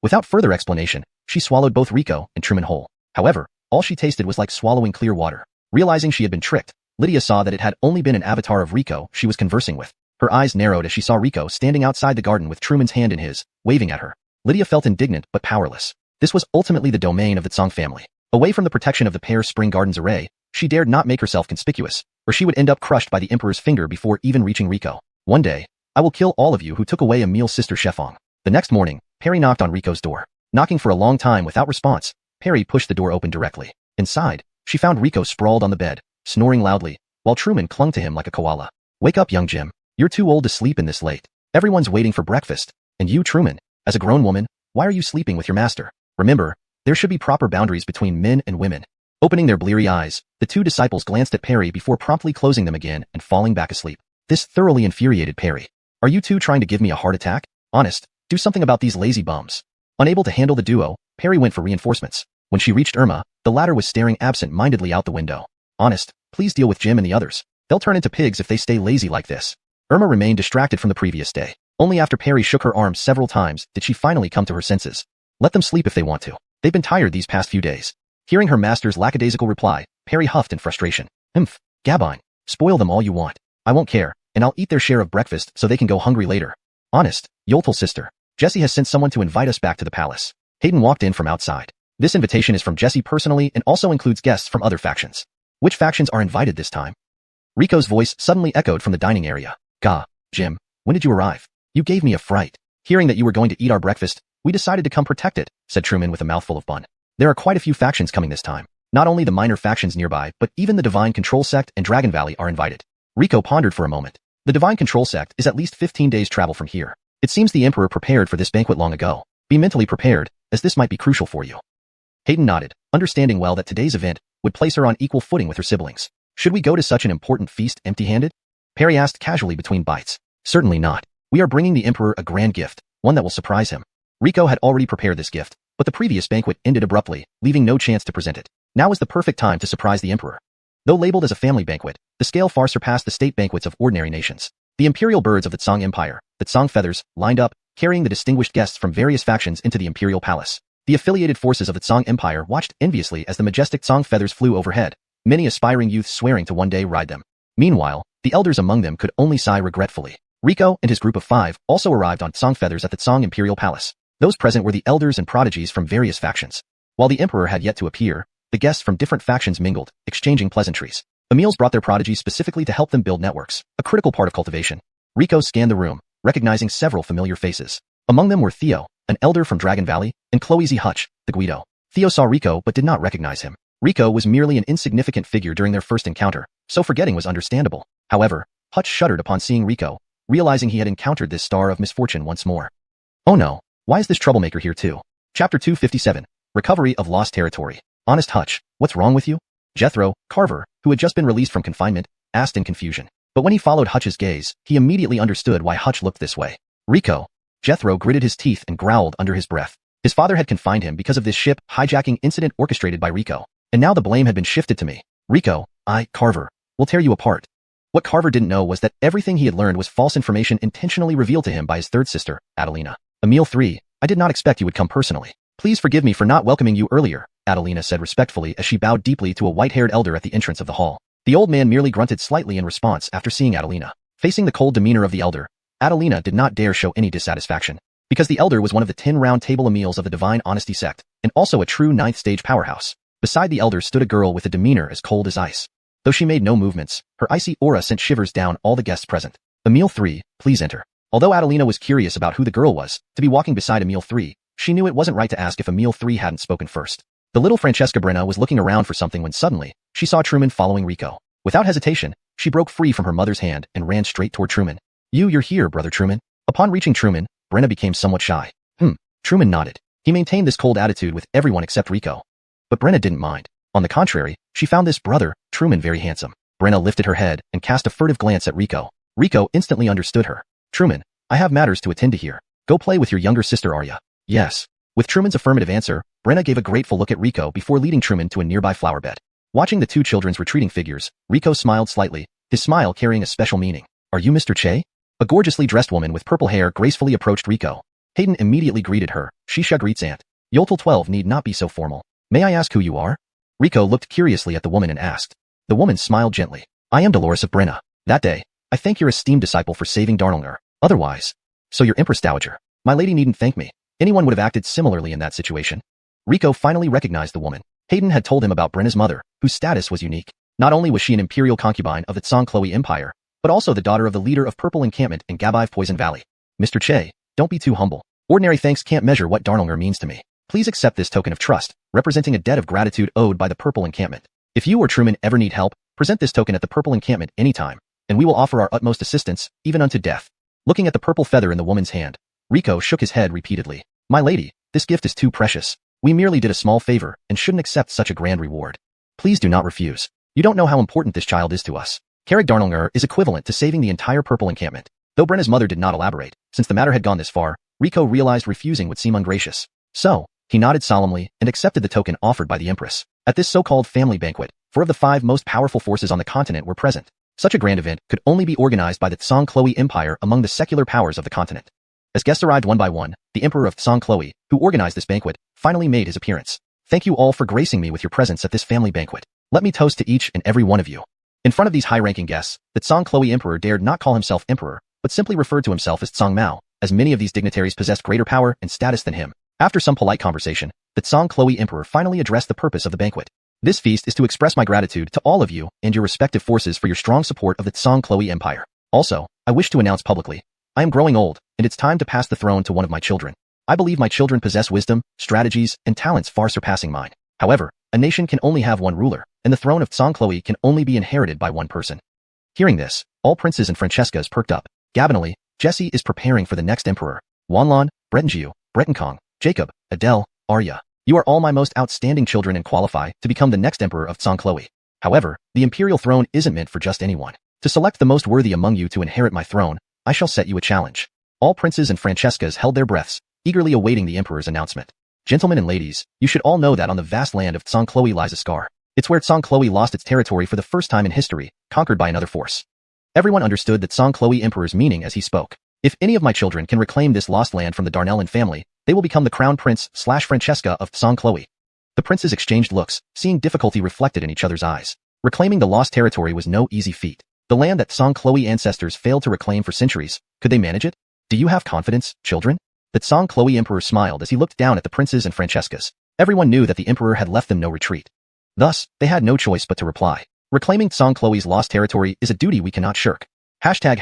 Without further explanation, she swallowed both Rico and Truman whole. However, all she tasted was like swallowing clear water. Realizing she had been tricked, Lydia saw that it had only been an avatar of Rico she was conversing with. Her eyes narrowed as she saw Rico standing outside the garden with Truman's hand in his, waving at her. Lydia felt indignant but powerless. This was ultimately the domain of the Tsang family. Away from the protection of the Pear Spring Garden's array, she dared not make herself conspicuous, or she would end up crushed by the Emperor's finger before even reaching Rico. One day, I will kill all of you who took away Emil's sister Shefong. The next morning, Perry knocked on Rico's door. Knocking for a long time without response, Perry pushed the door open directly. Inside, she found Rico sprawled on the bed, snoring loudly, while Truman clung to him like a koala. Wake up, young Jim. You're too old to sleep in this late. Everyone's waiting for breakfast. And you, Truman, as a grown woman, why are you sleeping with your master? Remember, there should be proper boundaries between men and women. Opening their bleary eyes, the 2 disciples glanced at Perry before promptly closing them again and falling back asleep. This thoroughly infuriated Perry. Are you 2 trying to give me a heart attack? Honest, do something about these lazy bums. Unable to handle the duo, Perry went for reinforcements. When she reached Irma, the latter was staring absent-mindedly out the window. Honest, please deal with Jim and the others. They'll turn into pigs if they stay lazy like this. Irma remained distracted from the previous day. Only after Perry shook her arm several times did she finally come to her senses. Let them sleep if they want to. They've been tired these past few days. Hearing her master's lackadaisical reply, Perry huffed in frustration. Gabine. Spoil them all you want. I won't care, and I'll eat their share of breakfast so they can go hungry later. Honest, Yoltal sister. Jessie has sent someone to invite us back to the palace. Hayden walked in from outside. This invitation is from Jessie personally and also includes guests from other factions. Which factions are invited this time? Rico's voice suddenly echoed from the dining area. Gah, Jim, when did you arrive? You gave me a fright. Hearing that you were going to eat our breakfast, we decided to come protect it, said Truman with a mouthful of bun. There are quite a few factions coming this time. Not only the minor factions nearby, but even the Divine Control Sect and Dragon Valley are invited. Rico pondered for a moment. The Divine Control Sect is at least 15 days travel from here. It seems the Emperor prepared for this banquet long ago. Be mentally prepared, as this might be crucial for you. Hayden nodded, understanding well that today's event would place her on equal footing with her siblings. Should we go to such an important feast empty-handed? Perry asked casually between bites. Certainly not. We are bringing the Emperor a grand gift, one that will surprise him. Rico had already prepared this gift, but the previous banquet ended abruptly, leaving no chance to present it. Now was the perfect time to surprise the Emperor. Though labeled as a family banquet, the scale far surpassed the state banquets of ordinary nations. The imperial birds of the Tsang Empire, the Tsang feathers, lined up, carrying the distinguished guests from various factions into the imperial palace. The affiliated forces of the Tsang Empire watched enviously as the majestic Tsang feathers flew overhead, many aspiring youths swearing to one day ride them. Meanwhile, the elders among them could only sigh regretfully. Rico and his group of 5 also arrived on Tsang feathers at the Tsang Imperial Palace. Those present were the elders and prodigies from various factions. While the Emperor had yet to appear, the guests from different factions mingled, exchanging pleasantries. Emils brought their prodigies specifically to help them build networks, a critical part of cultivation. Rico scanned the room, recognizing several familiar faces. Among them were Theo, an elder from Dragon Valley, and Chloe Z. Hutch, the Guido. Theo saw Rico but did not recognize him. Rico was merely an insignificant figure during their first encounter, so forgetting was understandable. However, Hutch shuddered upon seeing Rico, realizing he had encountered this star of misfortune once more. Oh no, why is this troublemaker here too? Chapter 257, Recovery of Lost Territory. Honest Hutch, what's wrong with you? Jethro, Carver, who had just been released from confinement, asked in confusion. But when he followed Hutch's gaze, he immediately understood why Hutch looked this way. Rico. Jethro gritted his teeth and growled under his breath. His father had confined him because of this ship hijacking incident orchestrated by Rico, and now the blame had been shifted to me. Rico, Carver, will tear you apart. What Carver didn't know was that everything he had learned was false information intentionally revealed to him by his third sister, Adelina. Emil 3, I did not expect you would come personally. Please forgive me for not welcoming you earlier, Adelina said respectfully as she bowed deeply to a white-haired elder at the entrance of the hall. The old man merely grunted slightly in response after seeing Adelina. Facing the cold demeanor of the elder, Adelina did not dare show any dissatisfaction. Because the elder was one of the 10 round table Emils of the Divine Honesty sect, and also a true 9th stage powerhouse. Beside the elder stood a girl with a demeanor as cold as ice. Though she made no movements, her icy aura sent shivers down all the guests present. Emil 3, please enter. Although Adelina was curious about who the girl was, to be walking beside Emil 3, she knew it wasn't right to ask if Emil 3 hadn't spoken first. The little Francesca Brenna was looking around for something when suddenly, she saw Truman following Rico. Without hesitation, she broke free from her mother's hand and ran straight toward Truman. You're here, brother Truman. Upon reaching Truman, Brenna became somewhat shy. Truman nodded. He maintained this cold attitude with everyone except Rico. But Brenna didn't mind. On the contrary, she found this brother, Truman, very handsome. Brenna lifted her head and cast a furtive glance at Rico. Rico instantly understood her. Truman, I have matters to attend to here. Go play with your younger sister Arya. Yes. With Truman's affirmative answer, Brenna gave a grateful look at Rico before leading Truman to a nearby flower bed. Watching the two children's retreating figures, Rico smiled slightly, his smile carrying a special meaning. Are you Mr. Che? A gorgeously dressed woman with purple hair gracefully approached Rico. Hayden immediately greeted her. Shisha greets Aunt. Yoltal 12 need not be so formal. May I ask who you are? Rico looked curiously at the woman and asked. The woman smiled gently. I am Dolores of Brenna. That day, I thank your esteemed disciple for saving Darnelnger. Otherwise. So you're Empress Dowager. My lady needn't thank me. Anyone would have acted similarly in that situation. Rico finally recognized the woman. Hayden had told him about Brenna's mother, whose status was unique. Not only was she an imperial concubine of the Tsong Empire, but also the daughter of the leader of Purple Encampment in Gabive Poison Valley. Mr. Che, don't be too humble. Ordinary thanks can't measure what Darnelnger means to me. Please accept this token of trust, representing a debt of gratitude owed by the Purple Encampment. If you or Truman ever need help, present this token at the Purple Encampment anytime, and we will offer our utmost assistance, even unto death. Looking at the purple feather in the woman's hand, Rico shook his head repeatedly. My lady, this gift is too precious. We merely did a small favor and shouldn't accept such a grand reward. Please do not refuse. You don't know how important this child is to us. Carrick Darnelnger is equivalent to saving the entire Purple Encampment. Though Brenna's mother did not elaborate, since the matter had gone this far, Rico realized refusing would seem ungracious. So, he nodded solemnly and accepted the token offered by the Empress. At this so-called family banquet, 4 of the 5 most powerful forces on the continent were present. Such a grand event could only be organized by the Tsong Empire among the secular powers of the continent. As guests arrived one by one, the Emperor of Tsong, who organized this banquet, finally made his appearance. Thank you all for gracing me with your presence at this family banquet. Let me toast to each and every one of you. In front of these high-ranking guests, the Tsong Emperor dared not call himself emperor, but simply referred to himself as Tsong Mao, as many of these dignitaries possessed greater power and status than him. After some polite conversation, the Tsong Emperor finally addressed the purpose of the banquet. This feast is to express my gratitude to all of you and your respective forces for your strong support of the Tsong Empire. Also, I wish to announce publicly, I am growing old, and it's time to pass the throne to one of my children. I believe my children possess wisdom, strategies, and talents far surpassing mine. However, a nation can only have one ruler, and the throne of Tsong can only be inherited by one person. Hearing this, all princes and Francescas perked up. Gabinally, Jesse is preparing for the next emperor. Wanlon, Bretonjiu, Bretonkong, Jacob, Adele, Arya. You are all my most outstanding children and qualify to become the next emperor of Tsong. However, the imperial throne isn't meant for just anyone. To select the most worthy among you to inherit my throne, I shall set you a challenge. All princes and Francescas held their breaths, eagerly awaiting the emperor's announcement. Gentlemen and ladies, you should all know that on the vast land of Tsong lies a scar. It's where Tsong lost its territory for the first time in history, conquered by another force. Everyone understood the Tsong emperor's meaning as he spoke. If any of my children can reclaim this lost land from the Darnellin family, they will become the crown prince/Francesca of Tsong. The princes exchanged looks, seeing difficulty reflected in each other's eyes. Reclaiming the lost territory was no easy feat. The land that Tsong ancestors failed to reclaim for centuries, could they manage it? Do you have confidence, children? The Tsong emperor smiled as he looked down at the princes and Francescas. Everyone knew that the emperor had left them no retreat. Thus, they had no choice but to reply. Reclaiming Tsong lost territory is a duty we cannot shirk. Chapter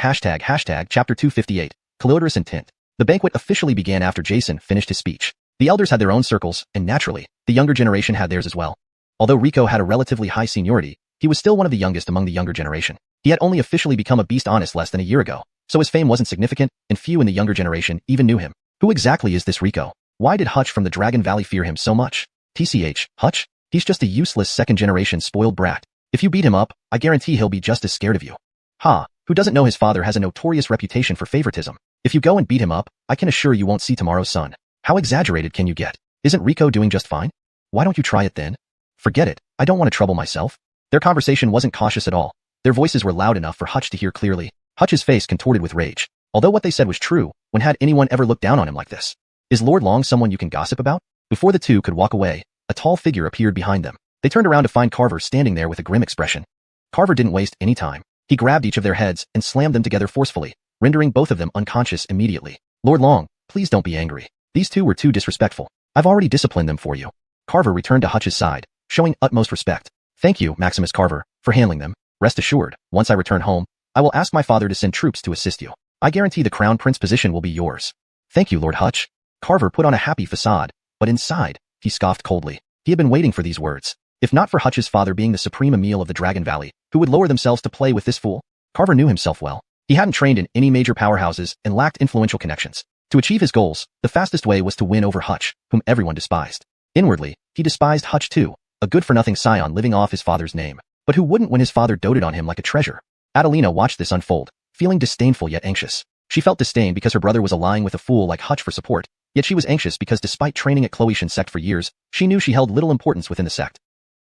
258, Cleodorus Intent. The banquet officially began after Jason finished his speech. The elders had their own circles, and naturally, the younger generation had theirs as well. Although Rico had a relatively high seniority, he was still one of the youngest among the younger generation. He had only officially become a beast honest less than a year ago, so his fame wasn't significant, and few in the younger generation even knew him. Who exactly is this Rico? Why did Hutch from the Dragon Valley fear him so much? TCH, Hutch? He's just a useless second-generation spoiled brat. If you beat him up, I guarantee he'll be just as scared of you. Ha, who doesn't know his father has a notorious reputation for favoritism? If you go and beat him up, I can assure you won't see tomorrow's sun. How exaggerated can you get? Isn't Rico doing just fine? Why don't you try it then? Forget it, I don't want to trouble myself. Their conversation wasn't cautious at all. Their voices were loud enough for Hutch to hear clearly. Hutch's face contorted with rage. Although what they said was true, when had anyone ever looked down on him like this? Is Lord Long someone you can gossip about? Before the two could walk away, a tall figure appeared behind them. They turned around to find Carver standing there with a grim expression. Carver didn't waste any time. He grabbed each of their heads and slammed them together forcefully, rendering both of them unconscious immediately. Lord Long, please don't be angry. These two were too disrespectful. I've already disciplined them for you. Carver returned to Hutch's side, showing utmost respect. Thank you, Maximus Carver, for handling them. Rest assured, once I return home, I will ask my father to send troops to assist you. I guarantee the crown prince position will be yours. Thank you, Lord Hutch. Carver put on a happy facade, but inside, he scoffed coldly. He had been waiting for these words. If not for Hutch's father being the supreme Emil of the Dragon Valley, who would lower themselves to play with this fool? Carver knew himself well. He hadn't trained in any major powerhouses and lacked influential connections. To achieve his goals, the fastest way was to win over Hutch, whom everyone despised. Inwardly, he despised Hutch too, a good-for-nothing scion living off his father's name. But who wouldn't when his father doted on him like a treasure? Adelina watched this unfold, feeling disdainful yet anxious. She felt disdain because her brother was allying with a fool like Hutch for support, yet she was anxious because despite training at Xianxia sect for years, she knew she held little importance within the sect.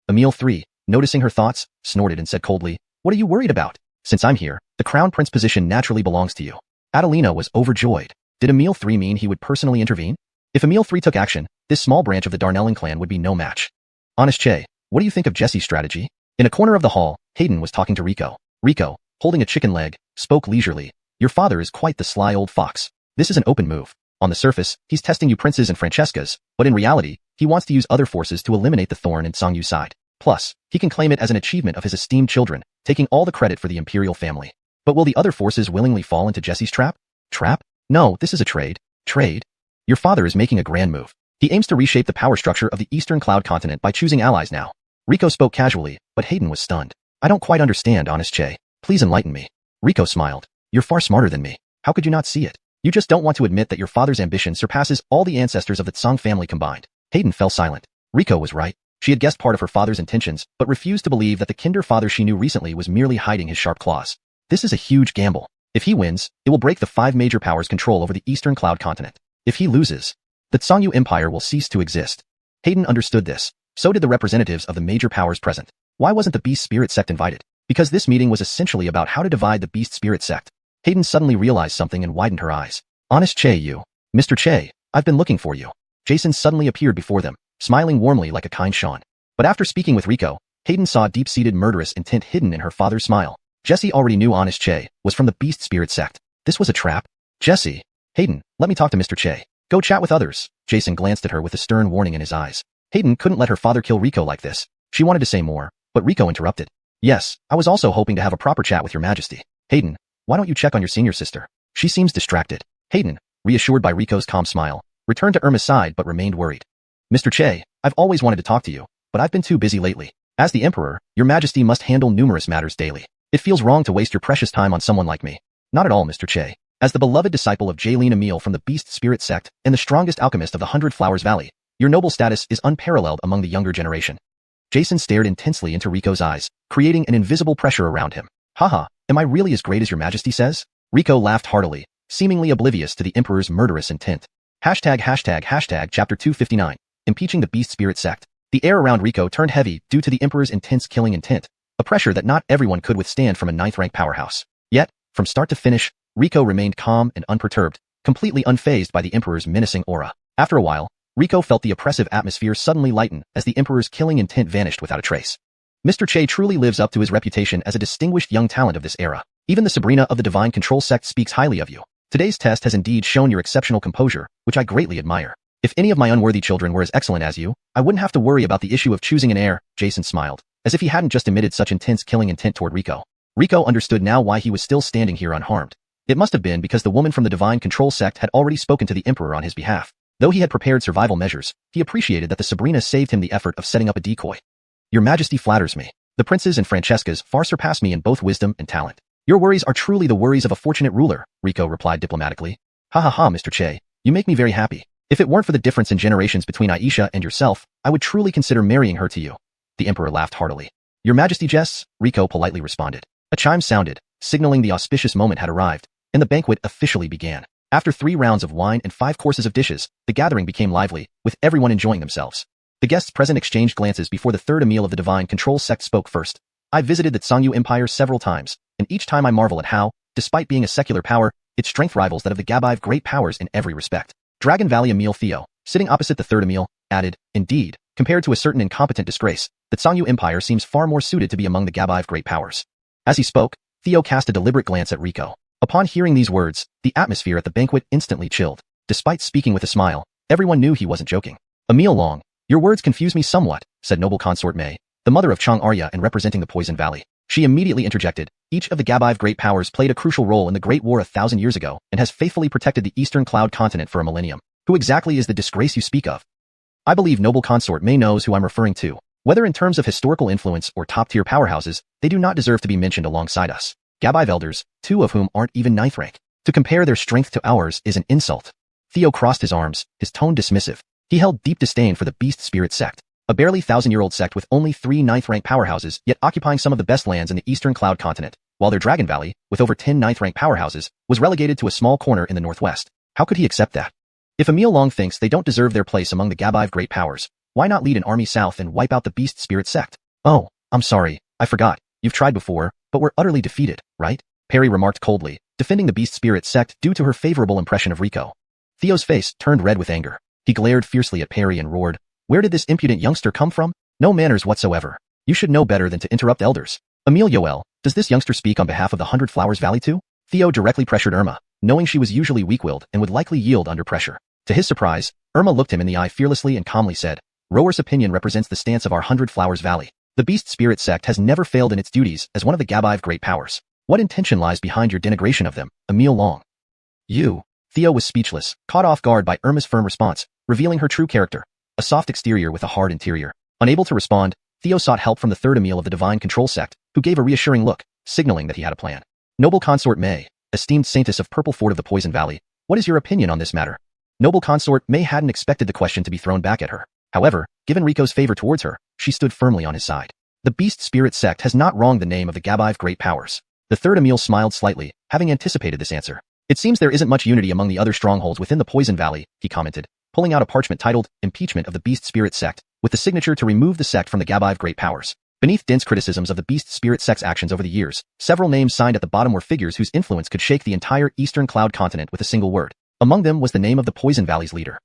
Emil III, noticing her thoughts, snorted and said coldly, "What are you worried about? Since I'm here, the crown prince position naturally belongs to you." Adelina was overjoyed. Did Emil III mean he would personally intervene? If Emil III took action, this small branch of the Darnellen clan would be no match. Honest Che, what do you think of Jesse's strategy? In a corner of the hall, Hayden was talking to Rico. Rico, holding a chicken leg, spoke leisurely. Your father is quite the sly old fox. This is an open move. On the surface, he's testing you princes and Francescas, but in reality, he wants to use other forces to eliminate the thorn in Songyu's side. Plus, he can claim it as an achievement of his esteemed children, taking all the credit for the imperial family. But will the other forces willingly fall into Jesse's trap? Trap? No, this is a trade. Trade? Your father is making a grand move. He aims to reshape the power structure of the Eastern Cloud Continent by choosing allies now. Rico spoke casually, but Hayden was stunned. I don't quite understand, honest Che. Please enlighten me. Rico smiled. You're far smarter than me. How could you not see it? You just don't want to admit that your father's ambition surpasses all the ancestors of the Tsang family combined. Hayden fell silent. Rico was right. She had guessed part of her father's intentions, but refused to believe that the kinder father she knew recently was merely hiding his sharp claws. This is a huge gamble. If he wins, it will break the 5 major powers' control over the Eastern Cloud Continent. If he loses, the Tsangyu Empire will cease to exist. Hayden understood this. So did the representatives of the major powers present. Why wasn't the Beast Spirit Sect invited? Because this meeting was essentially about how to divide the Beast Spirit Sect. Hayden suddenly realized something and widened her eyes. Honest Che, you. Mr. Che, I've been looking for you. Jason suddenly appeared before them, smiling warmly like a kind Sean. But after speaking with Rico, Hayden saw deep-seated murderous intent hidden in her father's smile. Jesse already knew Honest Che was from the Beast Spirit Sect. This was a trap. Jesse. Hayden, let me talk to Mr. Che. Go chat with others. Jason glanced at her with a stern warning in his eyes. Hayden couldn't let her father kill Rico like this. She wanted to say more, but Rico interrupted. Yes, I was also hoping to have a proper chat with your majesty. Hayden, why don't you check on your senior sister? She seems distracted. Hayden, reassured by Rico's calm smile, returned to Irma's side but remained worried. Mr. Che, I've always wanted to talk to you, but I've been too busy lately. As the Emperor, your majesty must handle numerous matters daily. It feels wrong to waste your precious time on someone like me. Not at all, Mr. Che. As the beloved disciple of Jaylene Emil from the Beast Spirit Sect and the strongest alchemist of the 100 Flowers Valley, your noble status is unparalleled among the younger generation. Jason stared intensely into Rico's eyes, creating an invisible pressure around him. Haha, am I really as great as your majesty says? Rico laughed heartily, seemingly oblivious to the Emperor's murderous intent. Hashtag chapter 259, impeaching the Beast Spirit Sect. The air around Rico turned heavy due to the Emperor's intense killing intent, a pressure that not everyone could withstand from a 9th-rank powerhouse. Yet, from start to finish, Rico remained calm and unperturbed, completely unfazed by the Emperor's menacing aura. After a while, Rico felt the oppressive atmosphere suddenly lighten as the Emperor's killing intent vanished without a trace. Mr. Che truly lives up to his reputation as a distinguished young talent of this era. Even the Sabrina of the Divine Control Sect speaks highly of you. Today's test has indeed shown your exceptional composure, which I greatly admire. If any of my unworthy children were as excellent as you, I wouldn't have to worry about the issue of choosing an heir. Jason smiled, as if he hadn't just emitted such intense killing intent toward Rico. Rico understood now why he was still standing here unharmed. It must have been because the woman from the Divine Control Sect had already spoken to the Emperor on his behalf. Though he had prepared survival measures, he appreciated that the Sabrina saved him the effort of setting up a decoy. Your Majesty flatters me. The princes and Francescas far surpass me in both wisdom and talent. Your worries are truly the worries of a fortunate ruler, Rico replied diplomatically. Ha ha ha, Mr. Che, you make me very happy. If it weren't for the difference in generations between Aisha and yourself, I would truly consider marrying her to you. The Emperor laughed heartily. Your Majesty jests, Rico politely responded. A chime sounded, signaling the auspicious moment had arrived, and the banquet officially began. After 3 rounds of wine and 5 courses of dishes, the gathering became lively, with everyone enjoying themselves. The guests present exchanged glances before the 3rd Emil of the Divine Control Sect spoke first. I visited the Tsangyu Empire several times, and each time I marvel at how, despite being a secular power, its strength rivals that of the Gabive great powers in every respect. Dragon Valley Emil Theo, sitting opposite the 3rd Emil, added, indeed, compared to a certain incompetent disgrace, the Tsangyu Empire seems far more suited to be among the Gabive great powers. As he spoke, Theo cast a deliberate glance at Rico. Upon hearing these words, the atmosphere at the banquet instantly chilled. Despite speaking with a smile, everyone knew he wasn't joking. Emil Long, your words confuse me somewhat, said noble consort Mei, the mother of Chang Arya and representing the Poison Valley. She immediately interjected, each of the Gabive great powers played a crucial role in the Great War 1,000 years ago and has faithfully protected the Eastern Cloud Continent for a millennium. Who exactly is the disgrace you speak of? I believe noble consort May knows who I'm referring to. Whether in terms of historical influence or top-tier powerhouses, they do not deserve to be mentioned alongside us. Gabive elders, 2 of whom aren't even 9th rank. To compare their strength to ours is an insult. Theo crossed his arms, his tone dismissive. He held deep disdain for the Beast Spirit Sect, a barely 1,000-year-old sect with only 3 9th-rank powerhouses, yet occupying some of the best lands in the Eastern Cloud Continent, while their Dragon Valley, with over 10 9th-rank powerhouses, was relegated to a small corner in the northwest. How could he accept that? If Emil Long thinks they don't deserve their place among the Gabive great powers, why not lead an army south and wipe out the Beast Spirit Sect? Oh, I'm sorry, I forgot. You've tried before, but were utterly defeated, right? Perry remarked coldly, defending the Beast Spirit Sect due to her favorable impression of Rico. Theo's face turned red with anger. He glared fiercely at Perry and roared, "Where did this impudent youngster come from? No manners whatsoever. You should know better than to interrupt elders." Emil Yoel, does this youngster speak on behalf of the 100 Flowers Valley too? Theo directly pressured Irma, knowing she was usually weak-willed and would likely yield under pressure. To his surprise, Irma looked him in the eye fearlessly and calmly said, "Rower's opinion represents the stance of our 100 Flowers Valley. The Beast Spirit Sect has never failed in its duties as one of the Gabive great powers. What intention lies behind your denigration of them, Emil Long?" "You." Theo was speechless, caught off guard by Irma's firm response, revealing her true character, a soft exterior with a hard interior. Unable to respond, Theo sought help from the third Emil of the Divine Control Sect, who gave a reassuring look, signaling that he had a plan. "Noble Consort May, esteemed Saintess of Purple Fort of the Poison Valley, what is your opinion on this matter?" Noble Consort May hadn't expected the question to be thrown back at her. However, given Rico's favor towards her, she stood firmly on his side. The Beast Spirit Sect has not wronged the name of the Gabive great powers. The third Emil smiled slightly, having anticipated this answer. "It seems there isn't much unity among the other strongholds within the Poison Valley," he commented, pulling out a parchment titled Impeachment of the Beast Spirit Sect, with the signature to remove the sect from the Gabive great powers. Beneath dense criticisms of the Beast Spirit Sect's actions over the years, several names signed at the bottom were figures whose influence could shake the entire Eastern Cloud Continent with a single word. Among them was the name of the Poison Valley's leader.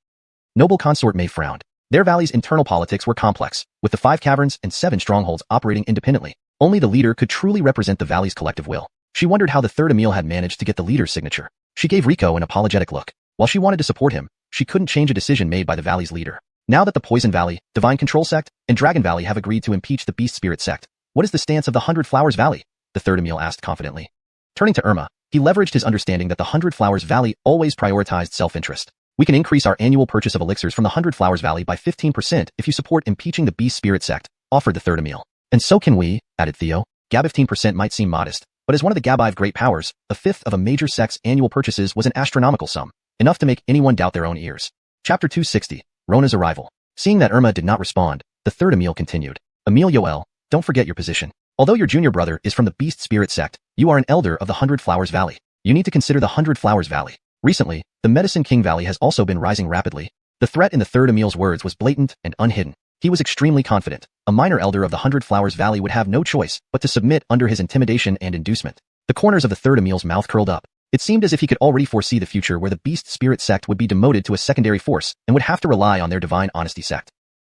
Noble Consort May frowned. Their valley's internal politics were complex, with the 5 caverns and 7 strongholds operating independently. Only the leader could truly represent the valley's collective will. She wondered how the third Emil had managed to get the leader's signature. She gave Rico an apologetic look. While she wanted to support him, she couldn't change a decision made by the valley's leader. Now that the Poison Valley, Divine Control Sect, and Dragon Valley have agreed to impeach the Beast Spirit Sect, what is the stance of the 100 Flowers Valley? The third Emil asked confidently. Turning to Irma, he leveraged his understanding that the 100 Flowers Valley always prioritized self-interest. "We can increase our annual purchase of elixirs from the 100 Flowers Valley by 15% if you support impeaching the Beast Spirit Sect," offered the third Emil. "And so can we," added Theo. "Gab 15% might seem modest, but as one of the Gabive great powers, a fifth of a major sect's annual purchases was an astronomical sum, enough to make anyone doubt their own ears." Chapter 260, Rona's Arrival. Seeing that Irma did not respond, the third Emil continued. "Emil Yoel, don't forget your position. Although your junior brother is from the Beast Spirit Sect, you are an elder of the 100 Flowers Valley. You need to consider the 100 Flowers Valley. Recently, the Medicine King Valley has also been rising rapidly." The threat in the third Emil's words was blatant and unhidden. He was extremely confident. A minor elder of the 100 Flowers Valley would have no choice but to submit under his intimidation and inducement. The corners of the third Emil's mouth curled up. It seemed as if he could already foresee the future where the Beast Spirit Sect would be demoted to a secondary force and would have to rely on their Divine Honesty Sect.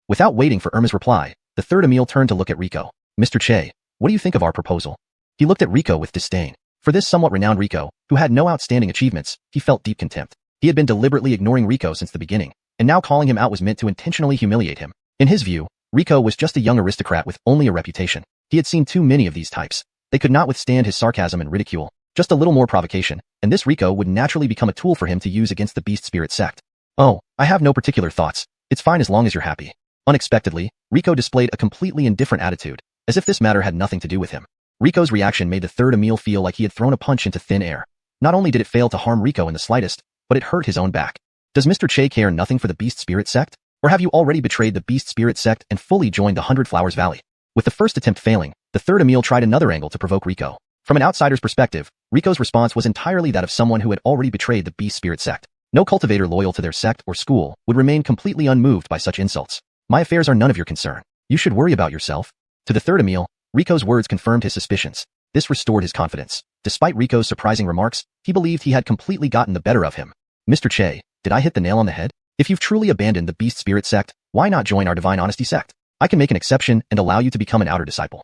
Without waiting for Irma's reply, the third Emil turned to look at Rico. "Mr. Che, what do you think of our proposal?" He looked at Rico with disdain. For this somewhat renowned Rico, who had no outstanding achievements, he felt deep contempt. He had been deliberately ignoring Rico since the beginning, and now calling him out was meant to intentionally humiliate him. In his view, Rico was just a young aristocrat with only a reputation. He had seen too many of these types. They could not withstand his sarcasm and ridicule. Just a little more provocation, and this Rico would naturally become a tool for him to use against the Beast Spirit Sect. "Oh, I have no particular thoughts. It's fine as long as you're happy." Unexpectedly, Rico displayed a completely indifferent attitude, as if this matter had nothing to do with him. Rico's reaction made the third Emil feel like he had thrown a punch into thin air. Not only did it fail to harm Rico in the slightest, but it hurt his own back. Does Mr. Che care nothing for the Beast Spirit Sect? Or have you already betrayed the Beast Spirit Sect and fully joined the 100 Flowers Valley? With the first attempt failing, the third Emil tried another angle to provoke Rico. From an outsider's perspective, Rico's response was entirely that of someone who had already betrayed the Beast Spirit Sect. No cultivator loyal to their sect or school would remain completely unmoved by such insults. "My affairs are none of your concern. You should worry about yourself." To the third Emil, Rico's words confirmed his suspicions. This restored his confidence. Despite Rico's surprising remarks, he believed he had completely gotten the better of him. "Mr. Che, did I hit the nail on the head? If you've truly abandoned the Beast Spirit Sect, why not join our Divine Honesty Sect? I can make an exception and allow you to become an outer disciple."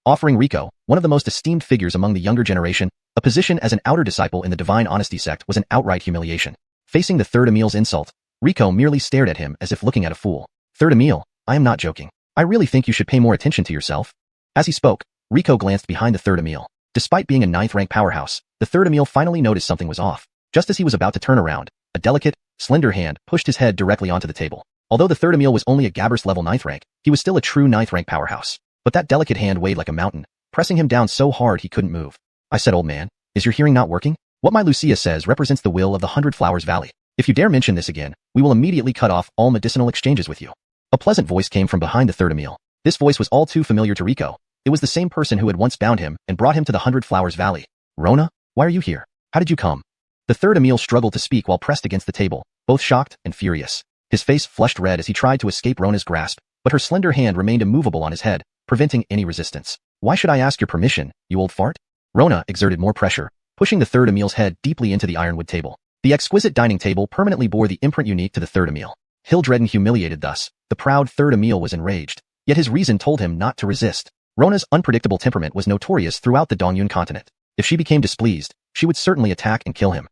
Offering Rico, one of the most esteemed figures among the younger generation, a position as an outer disciple in the Divine Honesty Sect was an outright humiliation. Facing the third Emil's insult, Rico merely stared at him as if looking at a fool. "Third Emil, I am not joking. I really think you should pay more attention to yourself." As he spoke, Rico glanced behind the third Emil. Despite being a 9th rank powerhouse, the third Emil finally noticed something was off. Just as he was about to turn around, a delicate, slender hand pushed his head directly onto the table. Although the third Emil was only a Gabbers level 9th rank, he was still a true 9th rank powerhouse. But that delicate hand weighed like a mountain, pressing him down so hard he couldn't move. I said, old man, is your hearing not working? What my Lucia says represents the will of the 100 Flowers Valley. If you dare mention this again, we will immediately cut off all medicinal exchanges with you. A pleasant voice came from behind the third Emil. This voice was all too familiar to Rico. It was the same person who had once bound him and brought him to the 100 Flowers Valley. Rona, why are you here? How did you come? The third Emil struggled to speak while pressed against the table, both shocked and furious. His face flushed red as he tried to escape Rona's grasp, but her slender hand remained immovable on his head, preventing any resistance. Why should I ask your permission, you old fart? Rona exerted more pressure, pushing the third Emil's head deeply into the ironwood table. The exquisite dining table permanently bore the imprint unique to the third Emil. Hill-dread and humiliated thus, the proud third Emil was enraged, yet his reason told him not to resist. Rona's unpredictable temperament was notorious throughout the Dongyun Continent. If she became displeased, she would certainly attack and kill him.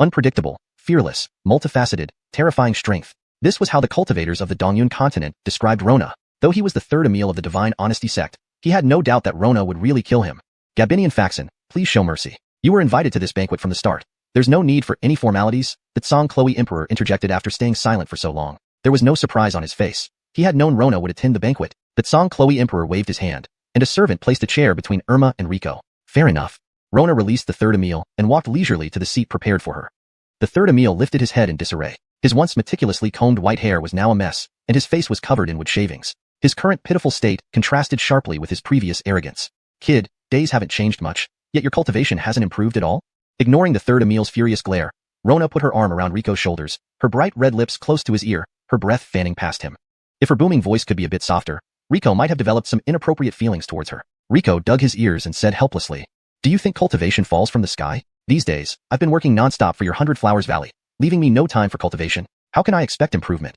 Unpredictable, fearless, multifaceted, terrifying strength. This was how the cultivators of the Dongyun Continent described Rona. Though he was the third Emil of the Divine Honesty sect, he had no doubt that Rona would really kill him. Gabinian Faxon, please show mercy. You were invited to this banquet from the start. There's no need for any formalities, the Tsang Chloe Emperor interjected after staying silent for so long. There was no surprise on his face. He had known Rona would attend the banquet. The Tsang Chloe Emperor waved his hand, and a servant placed a chair between Irma and Rico. Fair enough. Rona released the third Emil and walked leisurely to the seat prepared for her. The third Emil lifted his head in disarray. His once meticulously combed white hair was now a mess, and his face was covered in wood shavings. His current pitiful state contrasted sharply with his previous arrogance. Kid, days haven't changed much, yet your cultivation hasn't improved at all? Ignoring the third Emil's furious glare, Rona put her arm around Rico's shoulders, her bright red lips close to his ear, her breath fanning past him. If her booming voice could be a bit softer, Rico might have developed some inappropriate feelings towards her. Rico dug his ears and said helplessly, do you think cultivation falls from the sky? These days, I've been working non-stop for your 100 Flowers Valley, leaving me no time for cultivation. How can I expect improvement?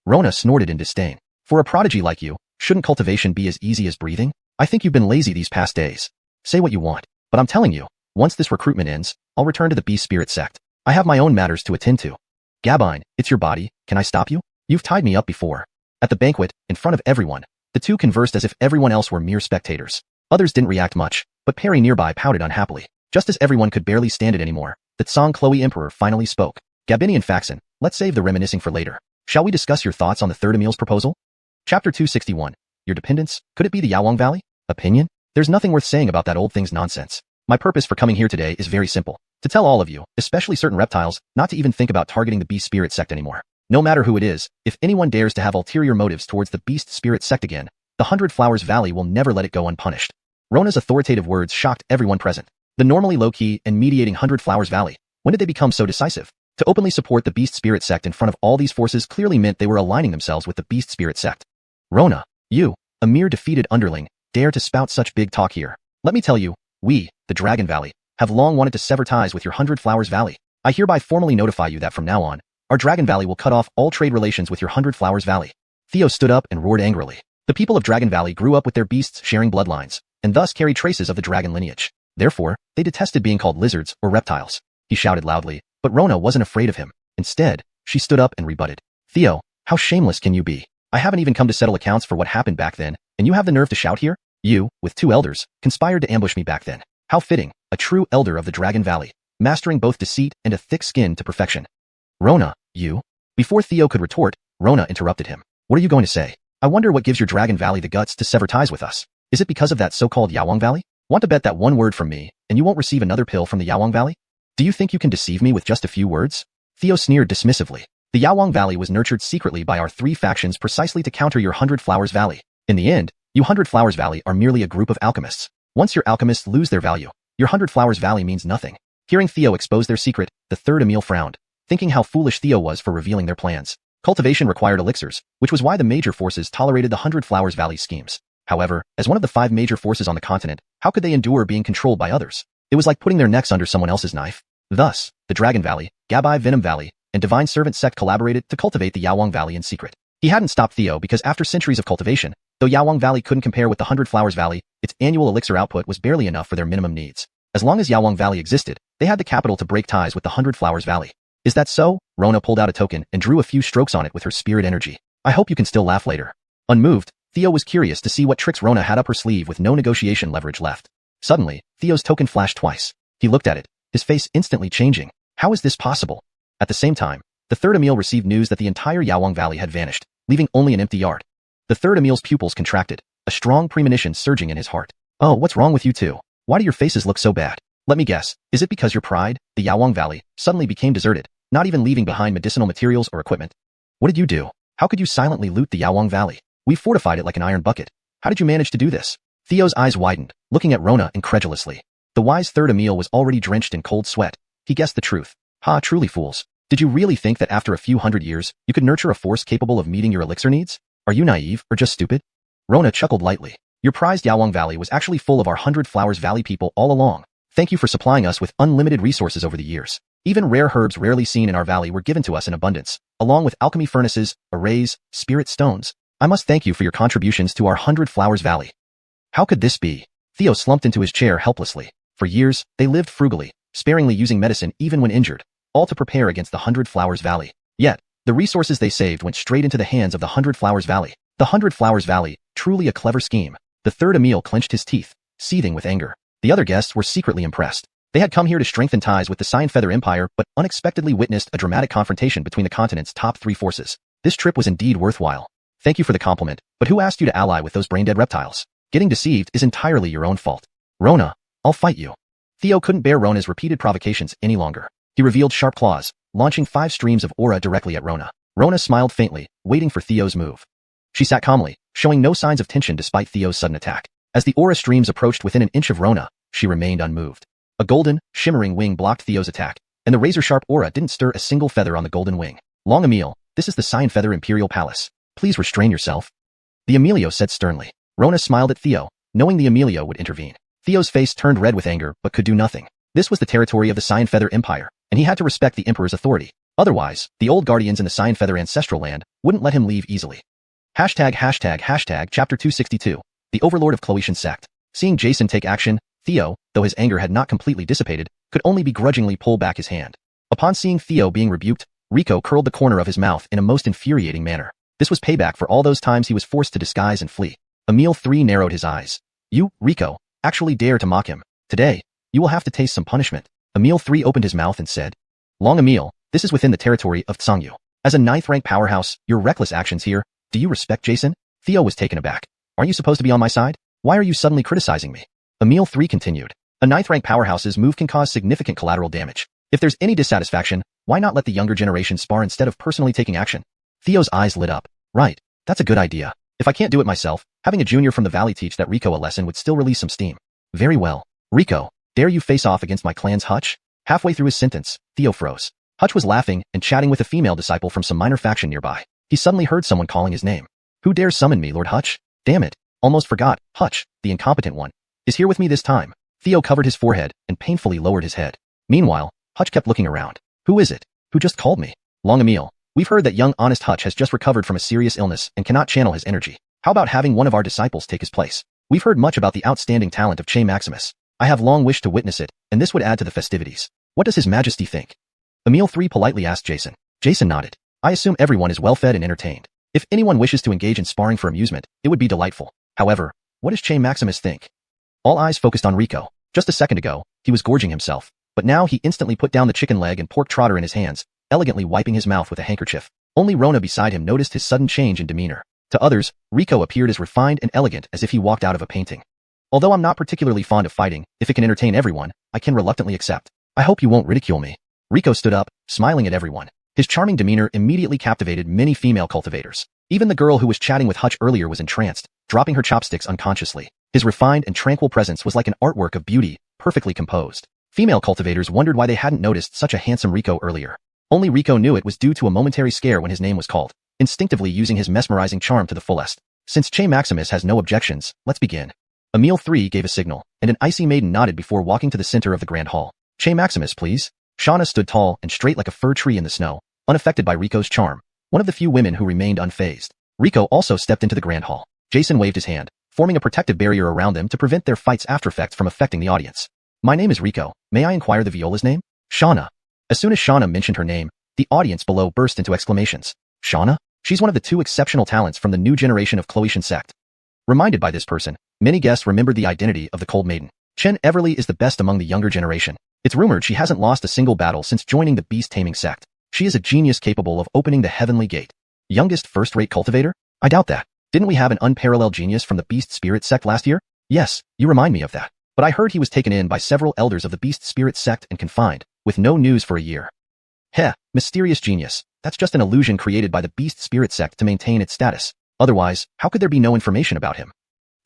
Rona snorted in disdain. For a prodigy like you, shouldn't cultivation be as easy as breathing? I think you've been lazy these past days. Say what you want, but I'm telling you, once this recruitment ends, I'll return to the Beast Spirit Sect. I have my own matters to attend to. Gabine, it's your body, can I stop you? You've tied me up before. At the banquet, in front of everyone, the two conversed as if everyone else were mere spectators. Others didn't react much, but Perry nearby pouted unhappily. Just as everyone could barely stand it anymore, the Tsang Chloe Emperor finally spoke. Gabinian Faxon, let's save the reminiscing for later. Shall we discuss your thoughts on the third Emil's proposal? Chapter 261. Your dependence? Could it be the Yaowang Valley? Opinion? There's nothing worth saying about that old thing's nonsense. My purpose for coming here today is very simple. To tell all of you, especially certain reptiles, not to even think about targeting the Beast Spirit Sect anymore. No matter who it is, if anyone dares to have ulterior motives towards the Beast Spirit Sect again, the 100 Flowers Valley will never let it go unpunished. Rona's authoritative words shocked everyone present. The normally low-key and mediating 100 Flowers Valley, when did they become so decisive? To openly support the Beast Spirit Sect in front of all these forces clearly meant they were aligning themselves with the Beast Spirit Sect. Rona, you, a mere defeated underling, dare to spout such big talk here. Let me tell you, we, the Dragon Valley, have long wanted to sever ties with your 100 Flowers Valley. I hereby formally notify you that from now on, our Dragon Valley will cut off all trade relations with your 100 Flowers Valley. Theo stood up and roared angrily. The people of Dragon Valley grew up with their beasts sharing bloodlines, and thus carried traces of the dragon lineage. Therefore, they detested being called lizards or reptiles. He shouted loudly, but Rona wasn't afraid of him. Instead, she stood up and rebutted. Theo, how shameless can you be? I haven't even come to settle accounts for what happened back then, and you have the nerve to shout here? You, with two elders, conspired to ambush me back then. How fitting, a true elder of the Dragon Valley, mastering both deceit and a thick skin to perfection. Rona, you? Before Theo could retort, Rona interrupted him. What are you going to say? I wonder what gives your Dragon Valley the guts to sever ties with us. Is it because of that so-called Yaowang Valley? Want to bet that one word from me, and you won't receive another pill from the Yaowang Valley? Do you think you can deceive me with just a few words? Theo sneered dismissively. The Yaowang Valley was nurtured secretly by our three factions precisely to counter your 100 Flowers Valley. In the end, you 100 Flowers Valley are merely a group of alchemists. Once your alchemists lose their value, your 100 Flowers Valley means nothing. Hearing Theo expose their secret, the third Emil frowned, thinking how foolish Theo was for revealing their plans. Cultivation required elixirs, which was why the major forces tolerated the 100 Flowers Valley schemes. However, as one of the 5 major forces on the continent, how could they endure being controlled by others? It was like putting their necks under someone else's knife. Thus, the Dragon Valley, Gabai Venom Valley, and Divine Servant Sect collaborated to cultivate the Yaowang Valley in secret. He hadn't stopped Theo because after centuries of cultivation, though Yaowang Valley couldn't compare with the 100 Flowers Valley, its annual elixir output was barely enough for their minimum needs. As long as Yaowang Valley existed, they had the capital to break ties with the 100 Flowers Valley. Is that so? Rona pulled out a token and drew a few strokes on it with her spirit energy. I hope you can still laugh later. Unmoved, Theo was curious to see what tricks Rona had up her sleeve with no negotiation leverage left. Suddenly, Theo's token flashed twice. He looked at it, his face instantly changing. How is this possible? At the same time, the third Emil received news that the entire Yaowang Valley had vanished. leaving only an empty yard. The third Emil's pupils contracted, a strong premonition surging in his heart. Oh, what's wrong with you two? Why do your faces look so bad? Let me guess, is it because your pride, the Yaowang Valley, suddenly became deserted, not even leaving behind medicinal materials or equipment? What did you do? How could you silently loot the Yaowang Valley? We fortified it like an iron bucket. How did you manage to do this? Theo's eyes widened, looking at Rona incredulously. The wise third Emil was already drenched in cold sweat. He guessed the truth. Ha, truly fools. Did you really think that after a few hundred years, you could nurture a force capable of meeting your elixir needs? Are you naive, or just stupid? Rona chuckled lightly. Your prized Yaowang Valley was actually full of our 100 Flowers Valley people all along. Thank you for supplying us with unlimited resources over the years. Even rare herbs rarely seen in our valley were given to us in abundance, along with alchemy furnaces, arrays, spirit stones. I must thank you for your contributions to our 100 Flowers Valley. How could this be? Theo slumped into his chair helplessly. For years, they lived frugally, sparingly using medicine even when injured, all to prepare against the 100 Flowers Valley. Yet, the resources they saved went straight into the hands of the 100 Flowers Valley. The 100 Flowers Valley, truly a clever scheme. The third Emil clenched his teeth, seething with anger. The other guests were secretly impressed. They had come here to strengthen ties with the Cyan-Feather Empire but unexpectedly witnessed a dramatic confrontation between the continent's top 3 forces. This trip was indeed worthwhile. Thank you for the compliment, but who asked you to ally with those brain-dead reptiles? Getting deceived is entirely your own fault. Rona, I'll fight you. Theo couldn't bear Rona's repeated provocations any longer. He revealed sharp claws, launching 5 streams of aura directly at Rona. Rona smiled faintly, waiting for Theo's move. She sat calmly, showing no signs of tension despite Theo's sudden attack. As the aura streams approached within an inch of Rona, she remained unmoved. A golden, shimmering wing blocked Theo's attack, and the razor-sharp aura didn't stir a single feather on the golden wing. Long Emil, this is the Cyan-Feather Imperial Palace. Please restrain yourself. The Emilio said sternly. Rona smiled at Theo, knowing the Emilio would intervene. Theo's face turned red with anger but could do nothing. This was the territory of the Cyan-Feather Empire, and he had to respect the Emperor's authority. Otherwise, the old guardians in the Cyan-Feather ancestral land wouldn't let him leave easily. Chapter 262. The Overlord of Xianxia Sect. Seeing Jason take action, Theo, though his anger had not completely dissipated, could only begrudgingly pull back his hand. Upon seeing Theo being rebuked, Rico curled the corner of his mouth in a most infuriating manner. This was payback for all those times he was forced to disguise and flee. Emil 3 narrowed his eyes. You, Rico, actually dare to mock him. Today, you will have to taste some punishment. Emil 3 opened his mouth and said, Long Emil, this is within the territory of Xianxia. As a 9th rank powerhouse, your reckless actions here, do you respect Jason? Theo was taken aback. Aren't you supposed to be on my side? Why are you suddenly criticizing me? Emil 3 continued. A 9th rank powerhouse's move can cause significant collateral damage. If there's any dissatisfaction, why not let the younger generation spar instead of personally taking action? Theo's eyes lit up. Right, that's a good idea. If I can't do it myself, having a junior from the valley teach that Rico a lesson would still release some steam. Very well. Rico, dare you face off against my clan's Hutch? Halfway through his sentence, Theo froze. Hutch was laughing and chatting with a female disciple from some minor faction nearby. He suddenly heard someone calling his name. Who dares summon me, Lord Hutch? Damn it. Almost forgot. Hutch, the incompetent one, is here with me this time. Theo covered his forehead and painfully lowered his head. Meanwhile, Hutch kept looking around. Who is it? Who just called me? Long Emil. We've heard that young honest Hutch has just recovered from a serious illness and cannot channel his energy. How about having one of our disciples take his place? We've heard much about the outstanding talent of Che Maximus. I have long wished to witness it, and this would add to the festivities. What does His Majesty think? Emil 3 politely asked Jason. Jason nodded. I assume everyone is well fed and entertained. If anyone wishes to engage in sparring for amusement, it would be delightful. However, what does Che Maximus think? All eyes focused on Rico. Just a second ago, he was gorging himself, but now he instantly put down the chicken leg and pork trotter in his hands, elegantly wiping his mouth with a handkerchief. Only Rona beside him noticed his sudden change in demeanor. To others, Rico appeared as refined and elegant as if he walked out of a painting. Although I'm not particularly fond of fighting, if it can entertain everyone, I can reluctantly accept. I hope you won't ridicule me. Rico stood up, smiling at everyone. His charming demeanor immediately captivated many female cultivators. Even the girl who was chatting with Hutch earlier was entranced, dropping her chopsticks unconsciously. His refined and tranquil presence was like an artwork of beauty, perfectly composed. Female cultivators wondered why they hadn't noticed such a handsome Rico earlier. Only Rico knew it was due to a momentary scare when his name was called, instinctively using his mesmerizing charm to the fullest. Since Che Maximus has no objections, let's begin. Emil 3 gave a signal, and an icy maiden nodded before walking to the center of the grand hall. Che Maximus, please. Shauna stood tall and straight like a fir tree in the snow, unaffected by Rico's charm, one of the few women who remained unfazed. Rico also stepped into the grand hall. Jason waved his hand, forming a protective barrier around them to prevent their fight's aftereffects from affecting the audience. My name is Rico. May I inquire the Viola's name? Shauna. As soon as Shauna mentioned her name, the audience below burst into exclamations. Shauna? She's one of the 2 exceptional talents from the new generation of Xianxia Sect. Reminded by this person, many guests remembered the identity of the Cold Maiden. Chen Everly is the best among the younger generation. It's rumored she hasn't lost a single battle since joining the beast-taming sect. She is a genius capable of opening the heavenly gate. Youngest first-rate cultivator? I doubt that. Didn't we have an unparalleled genius from the Beast Spirit Sect last year? Yes, you remind me of that. But I heard he was taken in by several elders of the Beast Spirit Sect and confined, with no news for a year. Heh, mysterious genius. That's just an illusion created by the Beast Spirit Sect to maintain its status. Otherwise, how could there be no information about him?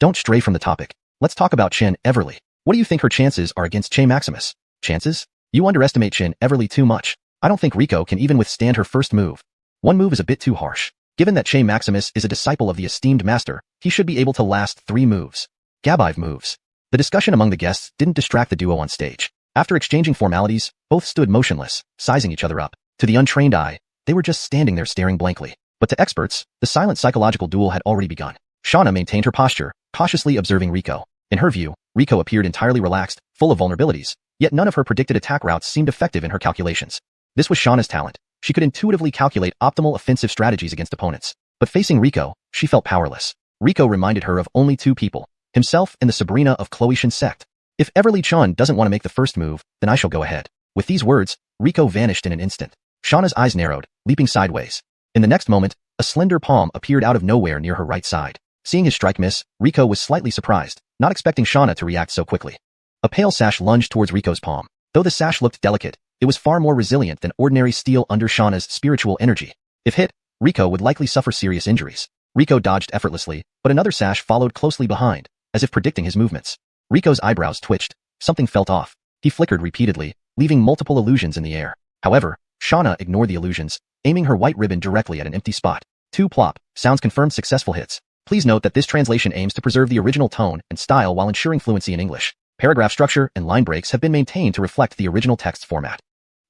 Don't stray from the topic. Let's talk about Chen Everly. What do you think her chances are against Che Maximus? Chances? You underestimate Chen Everly too much. I don't think Rico can even withstand her first move. One move is a bit too harsh. Given that Che Maximus is a disciple of the esteemed master, he should be able to last 3 moves. Gabive moves. The discussion among the guests didn't distract the duo on stage. After exchanging formalities, both stood motionless, sizing each other up. To the untrained eye, they were just standing there staring blankly. But to experts, the silent psychological duel had already begun. Xianxia maintained her posture, cautiously observing Rico. In her view, Rico appeared entirely relaxed, full of vulnerabilities, yet none of her predicted attack routes seemed effective in her calculations. This was Xianxia's talent. She could intuitively calculate optimal offensive strategies against opponents. But facing Rico, she felt powerless. Rico reminded her of only 2 people, himself and the Sabrina of Xianxia sect. If Everly Chun doesn't want to make the first move, then I shall go ahead. With these words, Rico vanished in an instant. Xianxia's eyes narrowed, leaping sideways. In the next moment, a slender palm appeared out of nowhere near her right side. Seeing his strike miss, Rico was slightly surprised, not expecting Xianxia to react so quickly. A pale sash lunged towards Rico's palm. Though the sash looked delicate, it was far more resilient than ordinary steel under Xianxia's spiritual energy. If hit, Rico would likely suffer serious injuries. Rico dodged effortlessly, but another sash followed closely behind, as if predicting his movements. Rico's eyebrows twitched. Something felt off. He flickered repeatedly, leaving multiple illusions in the air. However, Xianxia ignored the illusions, aiming her white ribbon directly at an empty spot. 2 plop, sounds confirmed successful hits. Please note that this translation aims to preserve the original tone and style while ensuring fluency in English. Paragraph structure and line breaks have been maintained to reflect the original text's format.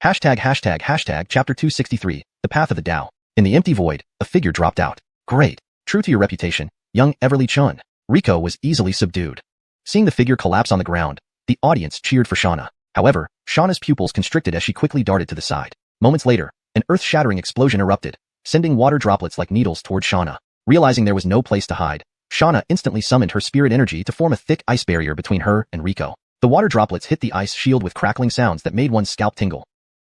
Hashtag Chapter 263, The Path of the Tao. In the empty void, a figure dropped out. Great. True to your reputation, young Everly Chun. Rico was easily subdued. Seeing the figure collapse on the ground, the audience cheered for Xianxia. However, Xianxia's pupils constricted as she quickly darted to the side. Moments later, an earth-shattering explosion erupted, sending water droplets like needles toward Xianxia. Realizing there was no place to hide, Xianxia instantly summoned her spirit energy to form a thick ice barrier between her and Rico. The water droplets hit the ice shield with crackling sounds that made one's scalp tingle.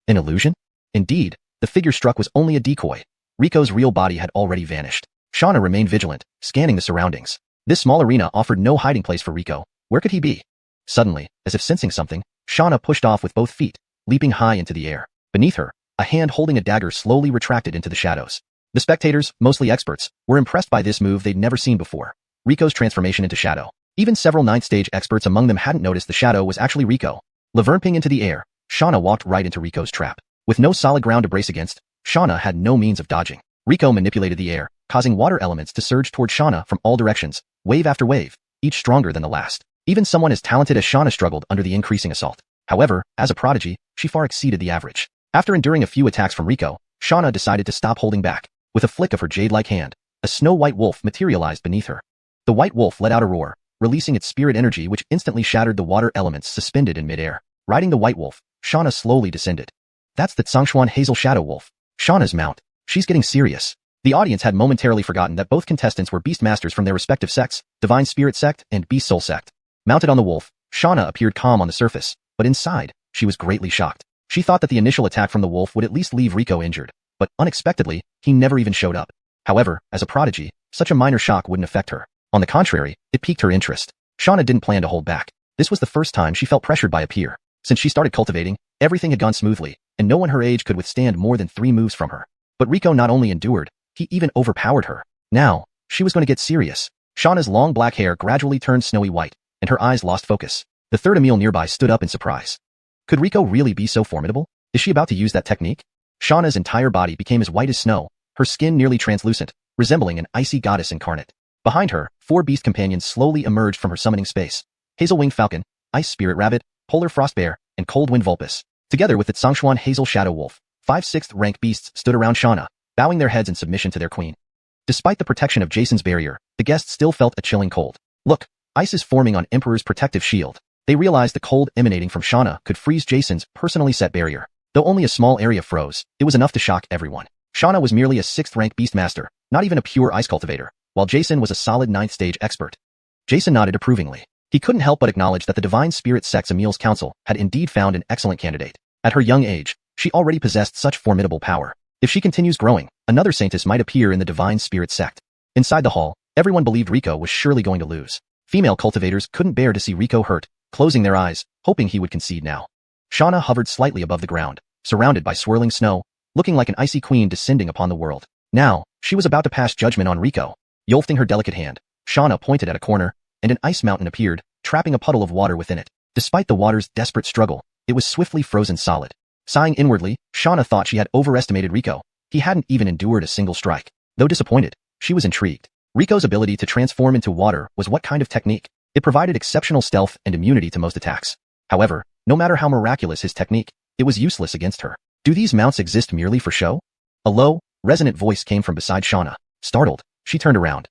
An illusion? Indeed, the figure struck was only a decoy. Rico's real body had already vanished. Xianxia remained vigilant, scanning the surroundings. This small arena offered no hiding place for Rico. Where could he be? Suddenly, as if sensing something, Xianxia pushed off with both feet, leaping high into the air. Beneath her, a hand holding a dagger slowly retracted into the shadows. The spectators, mostly experts, were impressed by this move they'd never seen before. Rico's transformation into shadow. Even several 9th stage experts among them hadn't noticed the shadow was actually Rico. Leverping into the air, Xianxia walked right into Rico's trap. With no solid ground to brace against, Xianxia had no means of dodging. Rico manipulated the air, causing water elements to surge toward Xianxia from all directions, wave after wave, each stronger than the last. Even someone as talented as Xianxia struggled under the increasing assault. However, as a prodigy, she far exceeded the average. After enduring a few attacks from Rico, Xianxia decided to stop holding back. With a flick of her jade-like hand, a snow-white wolf materialized beneath her. The white wolf let out a roar, releasing its spirit energy which instantly shattered the water elements suspended in midair. Riding the white wolf, Xianxia slowly descended. That's the xuanhuan Hazel Shadow Wolf. Xianxia's mount. She's getting serious. The audience had momentarily forgotten that both contestants were Beastmasters from their respective sects, Divine Spirit Sect and Beast Soul Sect. Mounted on the wolf, Xianxia appeared calm on the surface, but inside, she was greatly shocked. She thought that the initial attack from the wolf would at least leave Rico injured, but unexpectedly, he never even showed up. However, as a prodigy, such a minor shock wouldn't affect her. On the contrary, it piqued her interest. Xianxia didn't plan to hold back. This was the first time she felt pressured by a peer. Since she started cultivating, everything had gone smoothly, and no one her age could withstand more than 3 moves from her. But Rico not only endured, he even overpowered her. Now, she was going to get serious. Xianxia's long black hair gradually turned snowy white, and her eyes lost focus. The third Emil nearby stood up in surprise. Could Rico really be so formidable? Is she about to use that technique? Xianxia's entire body became as white as snow, her skin nearly translucent, resembling an icy goddess incarnate. Behind her, 4 beast companions slowly emerged from her summoning space. Hazel-winged falcon, ice spirit rabbit, polar frost bear, and cold-wind vulpes. Together with the xuanhuan Hazel Shadow Wolf, 5 6th-rank beasts stood around Xianxia, bowing their heads in submission to their queen. Despite the protection of Jason's barrier, the guests still felt a chilling cold. Look, ice is forming on Emperor's protective shield. They realized the cold emanating from Xianxia could freeze Jason's personally set barrier. Though only a small area froze, it was enough to shock everyone. Xianxia was merely a 6th-rank Beastmaster, not even a pure ice cultivator, while Jason was a solid 9th-stage expert. Jason nodded approvingly. He couldn't help but acknowledge that the Divine Spirit Sect's Emil's council had indeed found an excellent candidate. At her young age, she already possessed such formidable power. If she continues growing, another saintess might appear in the Divine Spirit Sect. Inside the hall, everyone believed Rico was surely going to lose. Female cultivators couldn't bear to see Rico hurt, closing their eyes, hoping he would concede now. Xianxia hovered slightly above the ground, surrounded by swirling snow, looking like an icy queen descending upon the world. Now, she was about to pass judgment on Rico. Yolfting her delicate hand, Xianxia pointed at a corner, and an ice mountain appeared, trapping a puddle of water within it. Despite the water's desperate struggle, it was swiftly frozen solid. Sighing inwardly, Xianxia thought she had overestimated Rico. He hadn't even endured a single strike. Though disappointed, she was intrigued. Rico's ability to transform into water was what kind of technique? It provided exceptional stealth and immunity to most attacks. However, no matter how miraculous his technique, it was useless against her. Do these mounts exist merely for show? A low, resonant voice came from beside Xianxia. Startled, she turned around.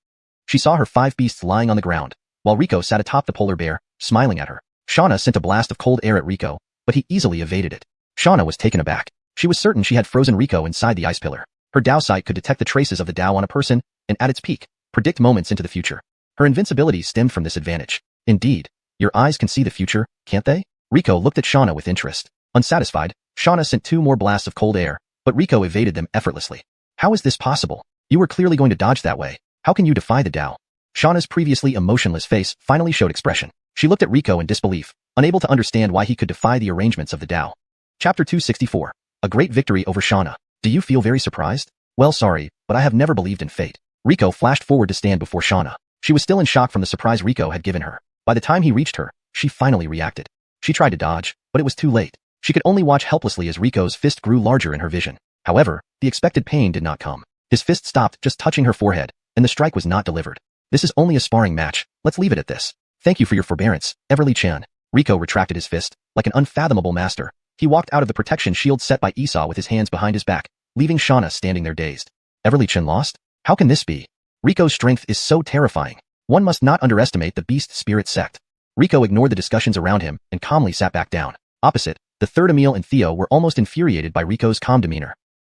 She saw her 5 beasts lying on the ground, while Rico sat atop the polar bear, smiling at her. Xianxia sent a blast of cold air at Rico, but he easily evaded it. Xianxia was taken aback. She was certain she had frozen Rico inside the ice pillar. Her Dao sight could detect the traces of the Dao on a person, and at its peak, predict moments into the future. Her invincibility stemmed from this advantage. Indeed, your eyes can see the future, can't they? Rico looked at Xianxia with interest. Unsatisfied, Xianxia sent 2 more blasts of cold air, but Rico evaded them effortlessly. How is this possible? You were clearly going to dodge that way. How can you defy the Dao? Xianxia's previously emotionless face finally showed expression. She looked at Rico in disbelief, unable to understand why he could defy the arrangements of the Dao. Chapter 264. A great victory over Xianxia. Do you feel very surprised? Well, sorry, but I have never believed in fate. Rico flashed forward to stand before Xianxia. She was still in shock from the surprise Rico had given her. By the time he reached her, she finally reacted. She tried to dodge, but it was too late. She could only watch helplessly as Rico's fist grew larger in her vision. However, the expected pain did not come. His fist stopped just touching her forehead, and the strike was not delivered. This is only a sparring match. Let's leave it at this. Thank you for your forbearance, Everly Chan. Rico retracted his fist, like an unfathomable master. He walked out of the protection shield set by Esau with his hands behind his back, leaving Xianxia standing there dazed. Everly Chan lost? How can this be? Rico's strength is so terrifying. One must not underestimate the Beast Spirit Sect. Rico ignored the discussions around him and calmly sat back down. Opposite, the third Emil and Theo were almost infuriated by Rico's calm demeanor.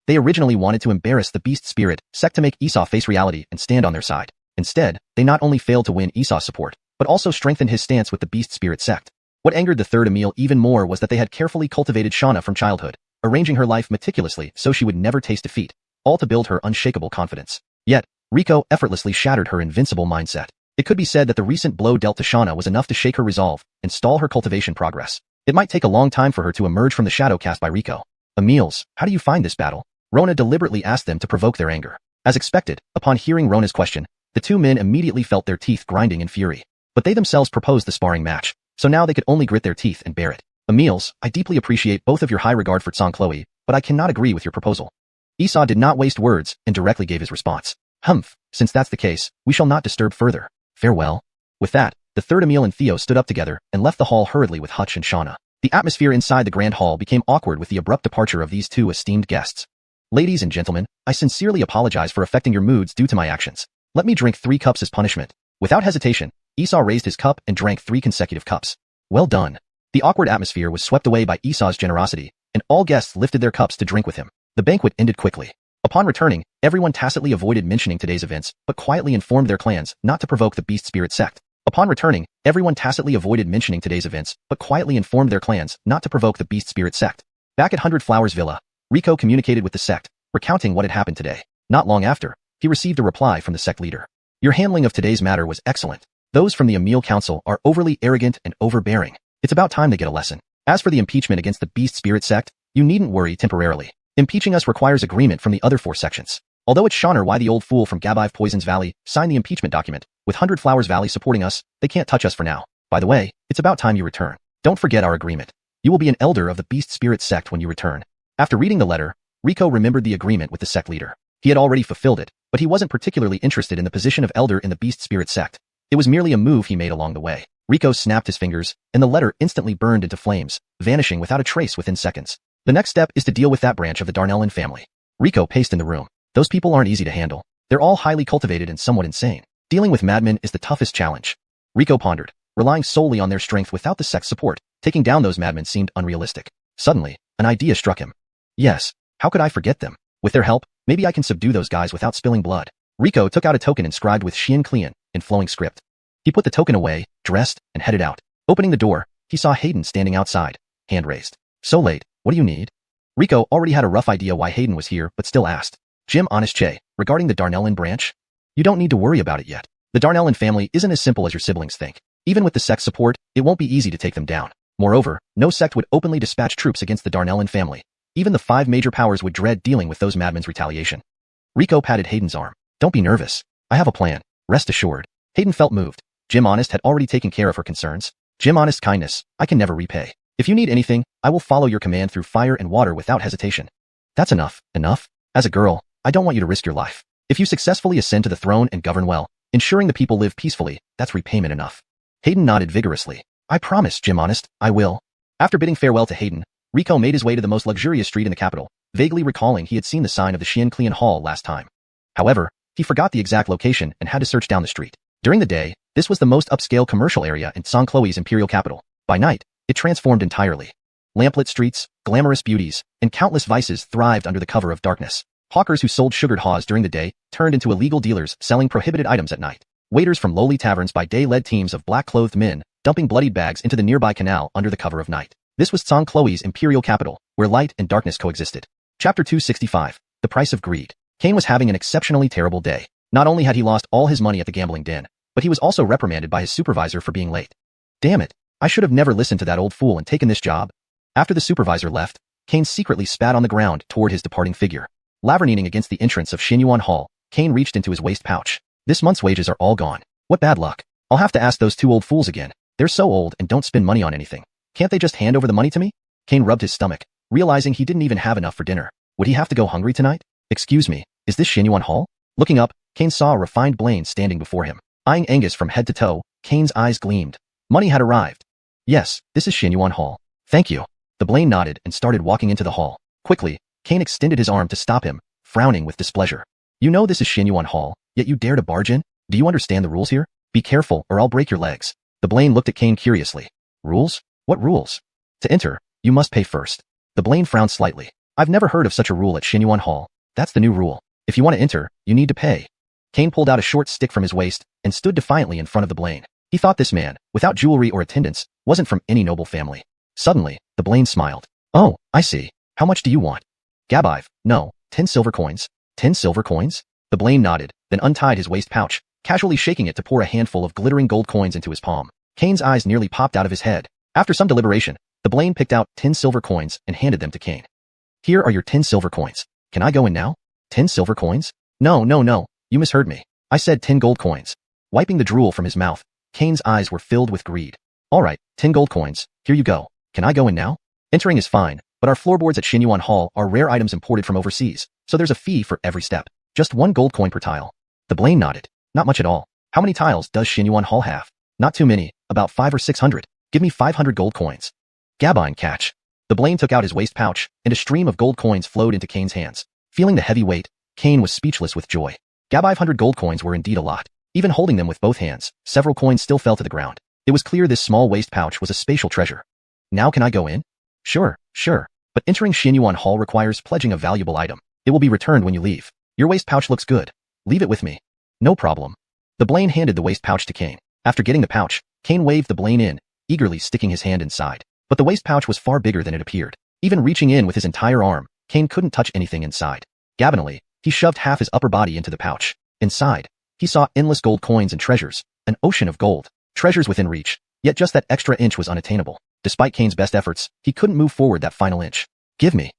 They originally wanted to embarrass the Beast Spirit Sect to make Esau face reality and stand on their side. Instead, they not only failed to win Esau's support, but also strengthened his stance with the Beast Spirit Sect. What angered the third Emil even more was that they had carefully cultivated Xianxia from childhood, arranging her life meticulously so she would never taste defeat, all to build her unshakable confidence. Yet, Rico effortlessly shattered her invincible mindset. It could be said that the recent blow dealt to Xianxia was enough to shake her resolve and stall her cultivation progress. It might take a long time for her to emerge from the shadow cast by Rico. Emils, how do you find this battle? Rona deliberately asked them to provoke their anger. As expected, upon hearing Rona's question, the 2 men immediately felt their teeth grinding in fury. But they themselves proposed the sparring match, so now they could only grit their teeth and bear it. Emils, I deeply appreciate both of your high regard for Tsang Chloe, but I cannot agree with your proposal. Esau did not waste words and directly gave his response. Humph, since that's the case, we shall not disturb further. Farewell. With that, the third Emil and Theo stood up together and left the hall hurriedly with Hutch and Xianxia. The atmosphere inside the grand hall became awkward with the abrupt departure of these 2 esteemed guests. Ladies and gentlemen, I sincerely apologize for affecting your moods due to my actions. Let me drink 3 cups as punishment. Without hesitation, Esau raised his cup and drank 3 consecutive cups. Well done. The awkward atmosphere was swept away by Esau's generosity, and all guests lifted their cups to drink with him. The banquet ended quickly. Upon returning, everyone tacitly avoided mentioning today's events, but quietly informed their clans not to provoke the Beast Spirit Sect. Upon returning, everyone tacitly avoided mentioning today's events, but quietly informed their clans not to provoke the Beast Spirit Sect. Back at 100 Flowers Villa, Rico communicated with the sect, recounting what had happened today. Not long after, he received a reply from the sect leader. Your handling of today's matter was excellent. Those from the Emil Council are overly arrogant and overbearing. It's about time they get a lesson. As for the impeachment against the Beast Spirit Sect, you needn't worry temporarily. Impeaching us requires agreement from the other 4 sections. Although it's Shonner why the old fool from Gabive Poisons Valley signed the impeachment document, with 100 Flowers Valley supporting us, they can't touch us for now. By the way, it's about time you return. Don't forget our agreement. You will be an elder of the Beast Spirit Sect when you return. After reading the letter, Rico remembered the agreement with the sect leader. He had already fulfilled it, but he wasn't particularly interested in the position of elder in the Beast Spirit Sect. It was merely a move he made along the way. Rico snapped his fingers, and the letter instantly burned into flames, vanishing without a trace within seconds. The next step is to deal with that branch of the Darnellin family. Rico paced in the room. Those people aren't easy to handle. They're all highly cultivated and somewhat insane. Dealing with madmen is the toughest challenge. Rico pondered, relying solely on their strength without the sect's support. Taking down those madmen seemed unrealistic. Suddenly, an idea struck him. Yes, how could I forget them? With their help, maybe I can subdue those guys without spilling blood. Rico took out a token inscribed with Xianxia in flowing script. He put the token away, dressed, and headed out. Opening the door, he saw Hayden standing outside, hand raised. So late, what do you need? Rico already had a rough idea why Hayden was here, but still asked. Jim honest Che, regarding the Darnellin branch? You don't need to worry about it yet. The Darnellin family isn't as simple as your siblings think. Even with the sect's support, it won't be easy to take them down. Moreover, no sect would openly dispatch troops against the Darnellin family. Even the 5 major powers would dread dealing with those madmen's retaliation. Rico patted Hayden's arm. Don't be nervous. I have a plan. Rest assured. Hayden felt moved. Jim Honest had already taken care of her concerns. Jim Honest's kindness, I can never repay. If you need anything, I will follow your command through fire and water without hesitation. That's enough. Enough? As a girl, I don't want you to risk your life. If you successfully ascend to the throne and govern well, ensuring the people live peacefully, that's repayment enough. Hayden nodded vigorously. I promise, Jim Honest, I will. After bidding farewell to Hayden, Rico made his way to the most luxurious street in the capital, vaguely recalling he had seen the sign of the Xianxia Hall last time. However, he forgot the exact location and had to search down the street. During the day, this was the most upscale commercial area in Songchloe's imperial capital. By night, it transformed entirely. Lamplit streets, glamorous beauties, and countless vices thrived under the cover of darkness. Hawkers who sold sugared haws during the day turned into illegal dealers selling prohibited items at night. Waiters from lowly taverns by day led teams of black-clothed men, dumping bloodied bags into the nearby canal under the cover of night. This was Songchloe's imperial capital, where light and darkness coexisted. Chapter 265, The Price of Greed. Kane was having an exceptionally terrible day. Not only had he lost all his money at the gambling den, but he was also reprimanded by his supervisor for being late. Damn it, I should have never listened to that old fool and taken this job. After the supervisor left, Kane secretly spat on the ground toward his departing figure. Lavernining against the entrance of Xuanhuan Hall, Kane reached into his waist pouch. This month's wages are all gone. What bad luck. I'll have to ask those 2 old fools again. They're so old and don't spend money on anything. Can't they just hand over the money to me? Kane rubbed his stomach, realizing he didn't even have enough for dinner. Would he have to go hungry tonight? Excuse me, is this Xuanhuan Hall? Looking up, Kane saw a refined Blaine standing before him. Eyeing Angus from head to toe, Kane's eyes gleamed. Money had arrived. Yes, this is Xuanhuan Hall. Thank you. The Blaine nodded and started walking into the hall. Quickly, Kane extended his arm to stop him, frowning with displeasure. You know this is Xuanhuan Hall, yet you dare to barge in? Do you understand the rules here? Be careful or I'll break your legs. The Blaine looked at Kane curiously. Rules? What rules? To enter, you must pay first. The Blaine frowned slightly. I've never heard of such a rule at Xuanhuan Hall. That's the new rule. If you want to enter, you need to pay. Kane pulled out a short stick from his waist and stood defiantly in front of the Blaine. He thought this man, without jewelry or attendants, wasn't from any noble family. Suddenly, the Blaine smiled. Oh, I see. How much do you want? Gabive, no, 10 silver coins. 10 silver coins? The Blaine nodded, then untied his waist pouch, casually shaking it to pour a handful of glittering gold coins into his palm. Kane's eyes nearly popped out of his head. After some deliberation, the Blaine picked out 10 silver coins and handed them to Kane. Here are your 10 silver coins. Can I go in now? 10 silver coins? No, you misheard me. I said 10 gold coins. Wiping the drool from his mouth, Kane's eyes were filled with greed. All right, 10 gold coins. Here you go. Can I go in now? Entering is fine, but our floorboards at Xuanhuan Hall are rare items imported from overseas, so there's a fee for every step. Just 1 gold coin per tile. The Blaine nodded. Not much at all. How many tiles does Xuanhuan Hall have? Not too many, about 500 or 600. Give me 500 gold coins. Gabine catch. The Blaine took out his waist pouch, and a stream of gold coins flowed into Kane's hands. Feeling the heavy weight, Kane was speechless with joy. 500 gold coins were indeed a lot. Even holding them with both hands, several coins still fell to the ground. It was clear this small waist pouch was a spatial treasure. Now can I go in? Sure. But entering Xuanhuan Hall requires pledging a valuable item. It will be returned when you leave. Your waist pouch looks good. Leave it with me. No problem. The Blaine handed the waist pouch to Kane. After getting the pouch, Kane waved the Blaine in, eagerly sticking his hand inside. But the waist pouch was far bigger than it appeared. Even reaching in with his entire arm, Kane couldn't touch anything inside. Gabbinally, he shoved half his upper body into the pouch. Inside, he saw endless gold coins and treasures, an ocean of gold, treasures within reach, yet just that extra inch was unattainable. Despite Kane's best efforts, he couldn't move forward that final inch. Give me.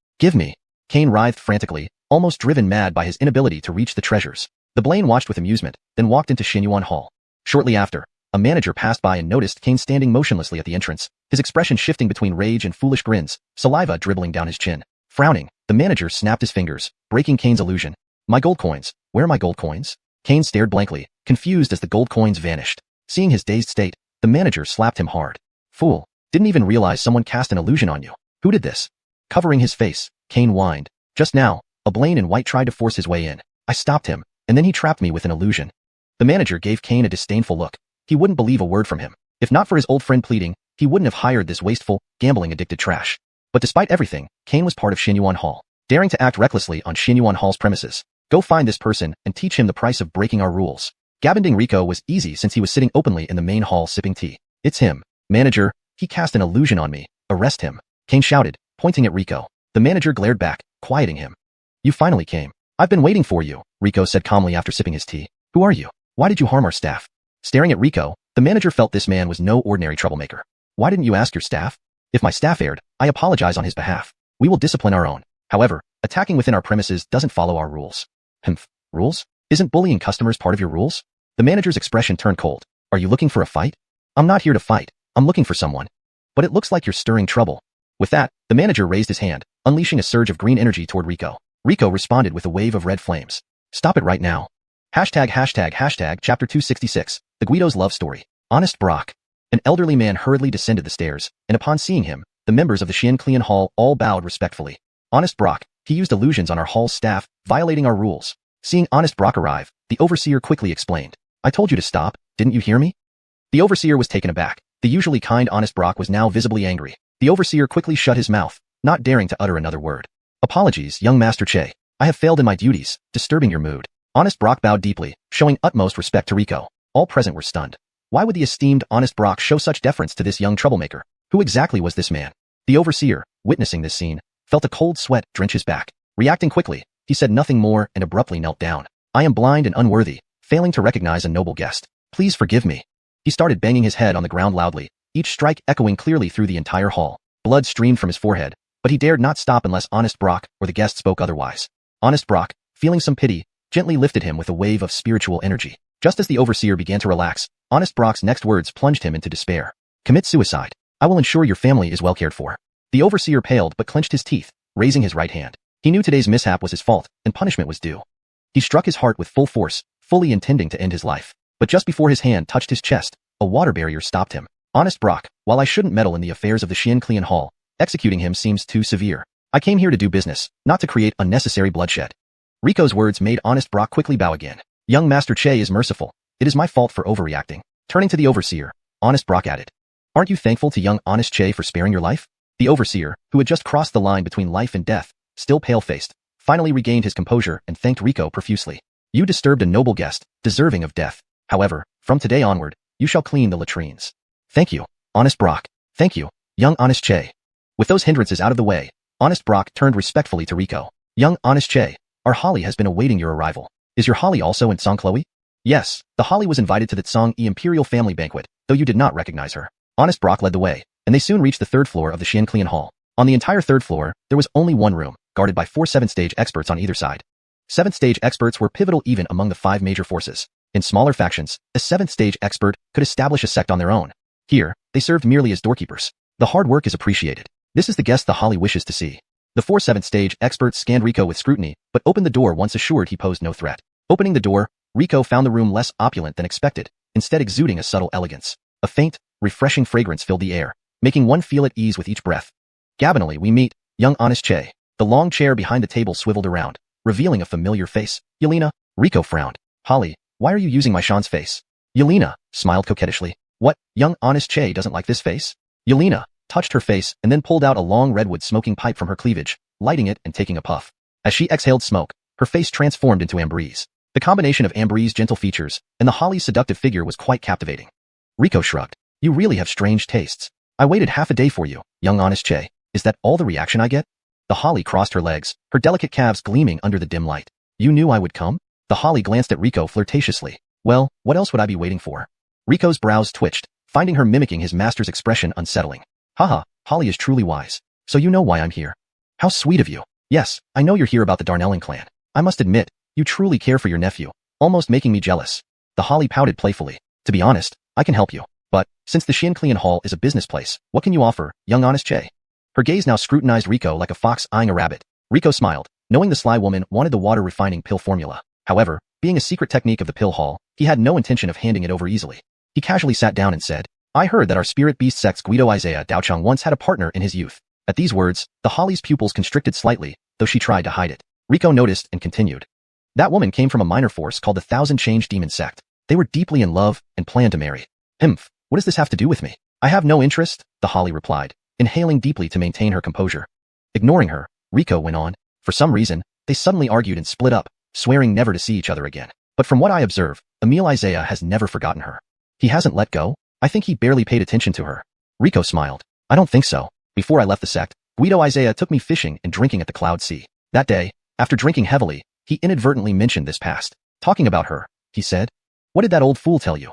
Kane writhed frantically, almost driven mad by his inability to reach the treasures. The Blaine watched with amusement, then walked into Xuanhuan Hall. Shortly after, a manager passed by and noticed Kane standing motionlessly at the entrance, his expression shifting between rage and foolish grins, saliva dribbling down his chin. Frowning, the manager snapped his fingers, breaking Kane's illusion. My gold coins. Where are my gold coins? Kane stared blankly, confused as the gold coins vanished. Seeing his dazed state, the manager slapped him hard. Fool. Didn't even realize someone cast an illusion on you. Who did this? Covering his face, Kane whined. Just now, a Blaine in white tried to force his way in. I stopped him, and then he trapped me with an illusion. The manager gave Kane a disdainful look. He wouldn't believe a word from him. If not for his old friend pleading, he wouldn't have hired this wasteful, gambling-addicted trash. But despite everything, Kane was part of Xuanhuan Hall, daring to act recklessly on Xuanhuan Hall's premises. Go find this person and teach him the price of breaking our rules. Gabbinding Rico was easy since he was sitting openly in the main hall sipping tea. It's him. Manager, he cast an illusion on me. Arrest him. Kane shouted, pointing at Rico. The manager glared back, quieting him. You finally came. I've been waiting for you, Rico said calmly after sipping his tea. Who are you? Why did you harm our staff? Staring at Rico, the manager felt this man was no ordinary troublemaker. Why didn't you ask your staff? If my staff erred, I apologize on his behalf. We will discipline our own. However, attacking within our premises doesn't follow our rules. Rules? Isn't bullying customers part of your rules? The manager's expression turned cold. Are you looking for a fight? I'm not here to fight. I'm looking for someone. But it looks like you're stirring trouble. With that, the manager raised his hand, unleashing a surge of green energy toward Rico. Rico responded with a wave of red flames. Stop it right now. Hashtag chapter 266, the Guido's love story. Honest Brock. An elderly man hurriedly descended the stairs, and upon seeing him, the members of the Xianxia Hall all bowed respectfully. Honest Brock, he used illusions on our hall's staff, violating our rules. Seeing Honest Brock arrive, the overseer quickly explained. I told you to stop, didn't you hear me? The overseer was taken aback. The usually kind Honest Brock was now visibly angry. The overseer quickly shut his mouth, not daring to utter another word. Apologies, young Master Che. I have failed in my duties, disturbing your mood. Honest Brock bowed deeply, showing utmost respect to Rico. All present were stunned. Why would the esteemed Honest Brock show such deference to this young troublemaker? Who exactly was this man? The overseer, witnessing this scene, felt a cold sweat drench his back. Reacting quickly, he said nothing more and abruptly knelt down. I am blind and unworthy, failing to recognize a noble guest. Please forgive me. He started banging his head on the ground loudly, each strike echoing clearly through the entire hall. Blood streamed from his forehead, but he dared not stop unless Honest Brock or the guest spoke otherwise. Honest Brock, feeling some pity, gently lifted him with a wave of spiritual energy. Just as the overseer began to relax, Honest Brock's next words plunged him into despair. Commit suicide. I will ensure your family is well cared for. The overseer paled but clenched his teeth, raising his right hand. He knew today's mishap was his fault, and punishment was due. He struck his heart with full force, fully intending to end his life. But just before his hand touched his chest, a water barrier stopped him. Honest Brock, while I shouldn't meddle in the affairs of the Xianxia Hall, executing him seems too severe. I came here to do business, not to create unnecessary bloodshed. Rico's words made Honest Brock quickly bow again. Young Master Che is merciful. It is my fault for overreacting. Turning to the overseer, Honest Brock added. Aren't you thankful to young Honest Che for sparing your life? The overseer, who had just crossed the line between life and death, still pale-faced, finally regained his composure and thanked Rico profusely. You disturbed a noble guest, deserving of death. However, from today onward, you shall clean the latrines. Thank you, Honest Brock. Thank you, young Honest Che. With those hindrances out of the way, Honest Brock turned respectfully to Rico. Young Honest Che, our Holly has been awaiting your arrival. Is your Holly also in Songchloe? Yes, the Holly was invited to the Tsong Imperial family banquet, though you did not recognize her. Honest Brock led the way, and they soon reached the third floor of the Xianxia Hall. On the entire third floor, there was only one room, guarded by 4 7th-stage experts on either side. 7th-stage experts were pivotal even among the 5 major forces. In smaller factions, a 7th-stage expert could establish a sect on their own. Here, they served merely as doorkeepers. The hard work is appreciated. This is the guest the Holly wishes to see. The 4 7th-stage experts scanned Rico with scrutiny, but opened the door once assured he posed no threat. Opening the door, Rico found the room less opulent than expected, instead exuding a subtle elegance. A faint, refreshing fragrance filled the air, making one feel at ease with each breath. Gabinally we meet, young Honest Che. The long chair behind the table swiveled around, revealing a familiar face. Yelena, Rico frowned. Holly, why are you using my Sean's face? Yelena smiled coquettishly. What, young Honest Che doesn't like this face? Yelena touched her face and then pulled out a long redwood smoking pipe from her cleavage, lighting it and taking a puff. As she exhaled smoke, her face transformed into Ambree's. The combination of Ambree's gentle features and the Holly's seductive figure was quite captivating. Rico shrugged. You really have strange tastes. I waited half a day for you, young Honest Che. Is that all the reaction I get? The Holly crossed her legs, her delicate calves gleaming under the dim light. You knew I would come? The Holly glanced at Rico flirtatiously. Well, what else would I be waiting for? Rico's brows twitched, finding her mimicking his master's expression unsettling. Haha, Holly is truly wise. So you know why I'm here. How sweet of you. Yes, I know you're here about the Darnellen clan. I must admit, you truly care for your nephew, almost making me jealous. The Holly pouted playfully. To be honest, I can help you. But, since the Xianxia Hall is a business place, what can you offer, young Honest Che? Her gaze now scrutinized Rico like a fox eyeing a rabbit. Rico smiled, knowing the sly woman wanted the water-refining pill formula. However, being a secret technique of the pill hall, he had no intention of handing it over easily. He casually sat down and said, I heard that our Spirit Beast Sect's Guido Isaiah Daochang once had a partner in his youth. At these words, the Holly's pupils constricted slightly, though she tried to hide it. Rico noticed and continued. That woman came from a minor force called the Thousand Change Demon Sect. They were deeply in love and planned to marry. What does this have to do with me? I have no interest, the Holly replied, inhaling deeply to maintain her composure. Ignoring her, Rico went on. For some reason, they suddenly argued and split up, swearing never to see each other again. But from what I observe, Emil Isaiah has never forgotten her. He hasn't let go? I think he barely paid attention to her. Rico smiled. I don't think so. Before I left the sect, Guido Isaiah took me fishing and drinking at the Cloud Sea. That day, after drinking heavily, he inadvertently mentioned this past. Talking about her, he said. What did that old fool tell you?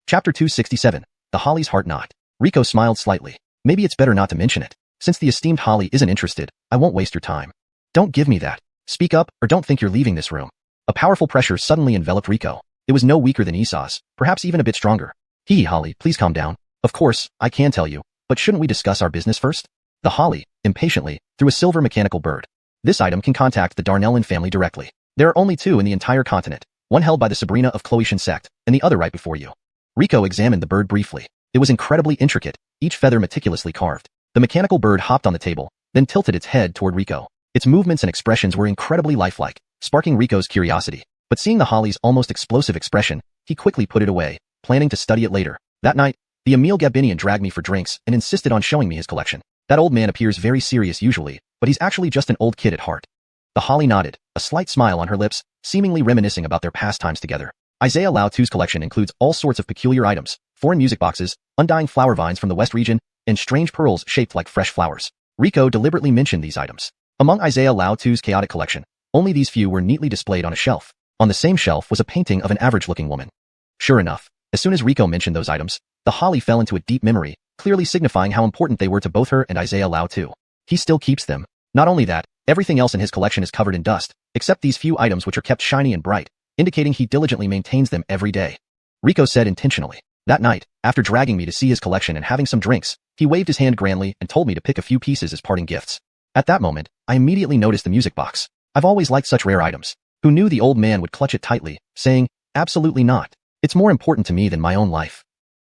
Chapter 267, The Holly's Heart Knot. Rico smiled slightly. Maybe it's better not to mention it. Since the esteemed Holly isn't interested, I won't waste your time. Don't give me that. Speak up, or don't think you're leaving this room. A powerful pressure suddenly enveloped Rico. It was no weaker than Esau's, perhaps even a bit stronger. Holly, please calm down. Of course, I can tell you, but shouldn't we discuss our business first? The Holly, impatiently, threw a silver mechanical bird. This item can contact the Darnellin family directly. There are only 2 in the entire continent, one held by the Sabrina of Xuanhuan sect, and the other right before you. Rico examined the bird briefly. It was incredibly intricate, each feather meticulously carved. The mechanical bird hopped on the table, then tilted its head toward Rico. Its movements and expressions were incredibly lifelike, sparking Rico's curiosity. But seeing the Holly's almost explosive expression, he quickly put it away, planning to study it later. That night, the Emil Gabinian dragged me for drinks and insisted on showing me his collection. That old man appears very serious usually, but he's actually just an old kid at heart. The Holly nodded, a slight smile on her lips, seemingly reminiscing about their past times together. Isaiah Lao Tu's collection includes all sorts of peculiar items, foreign music boxes, undying flower vines from the West region, and strange pearls shaped like fresh flowers. Rico deliberately mentioned these items. Among Isaiah Lao Tu's chaotic collection, only these few were neatly displayed on a shelf. On the same shelf was a painting of an average-looking woman. Sure enough, as soon as Rico mentioned those items, the Holly fell into a deep memory, clearly signifying how important they were to both her and Isaiah Lao Tu. He still keeps them. Not only that, everything else in his collection is covered in dust, except these few items which are kept shiny and bright, indicating he diligently maintains them every day. Rico said intentionally. That night, after dragging me to see his collection and having some drinks, he waved his hand grandly and told me to pick a few pieces as parting gifts. At that moment, I immediately noticed the music box. I've always liked such rare items. Who knew the old man would clutch it tightly, saying, absolutely not. It's more important to me than my own life.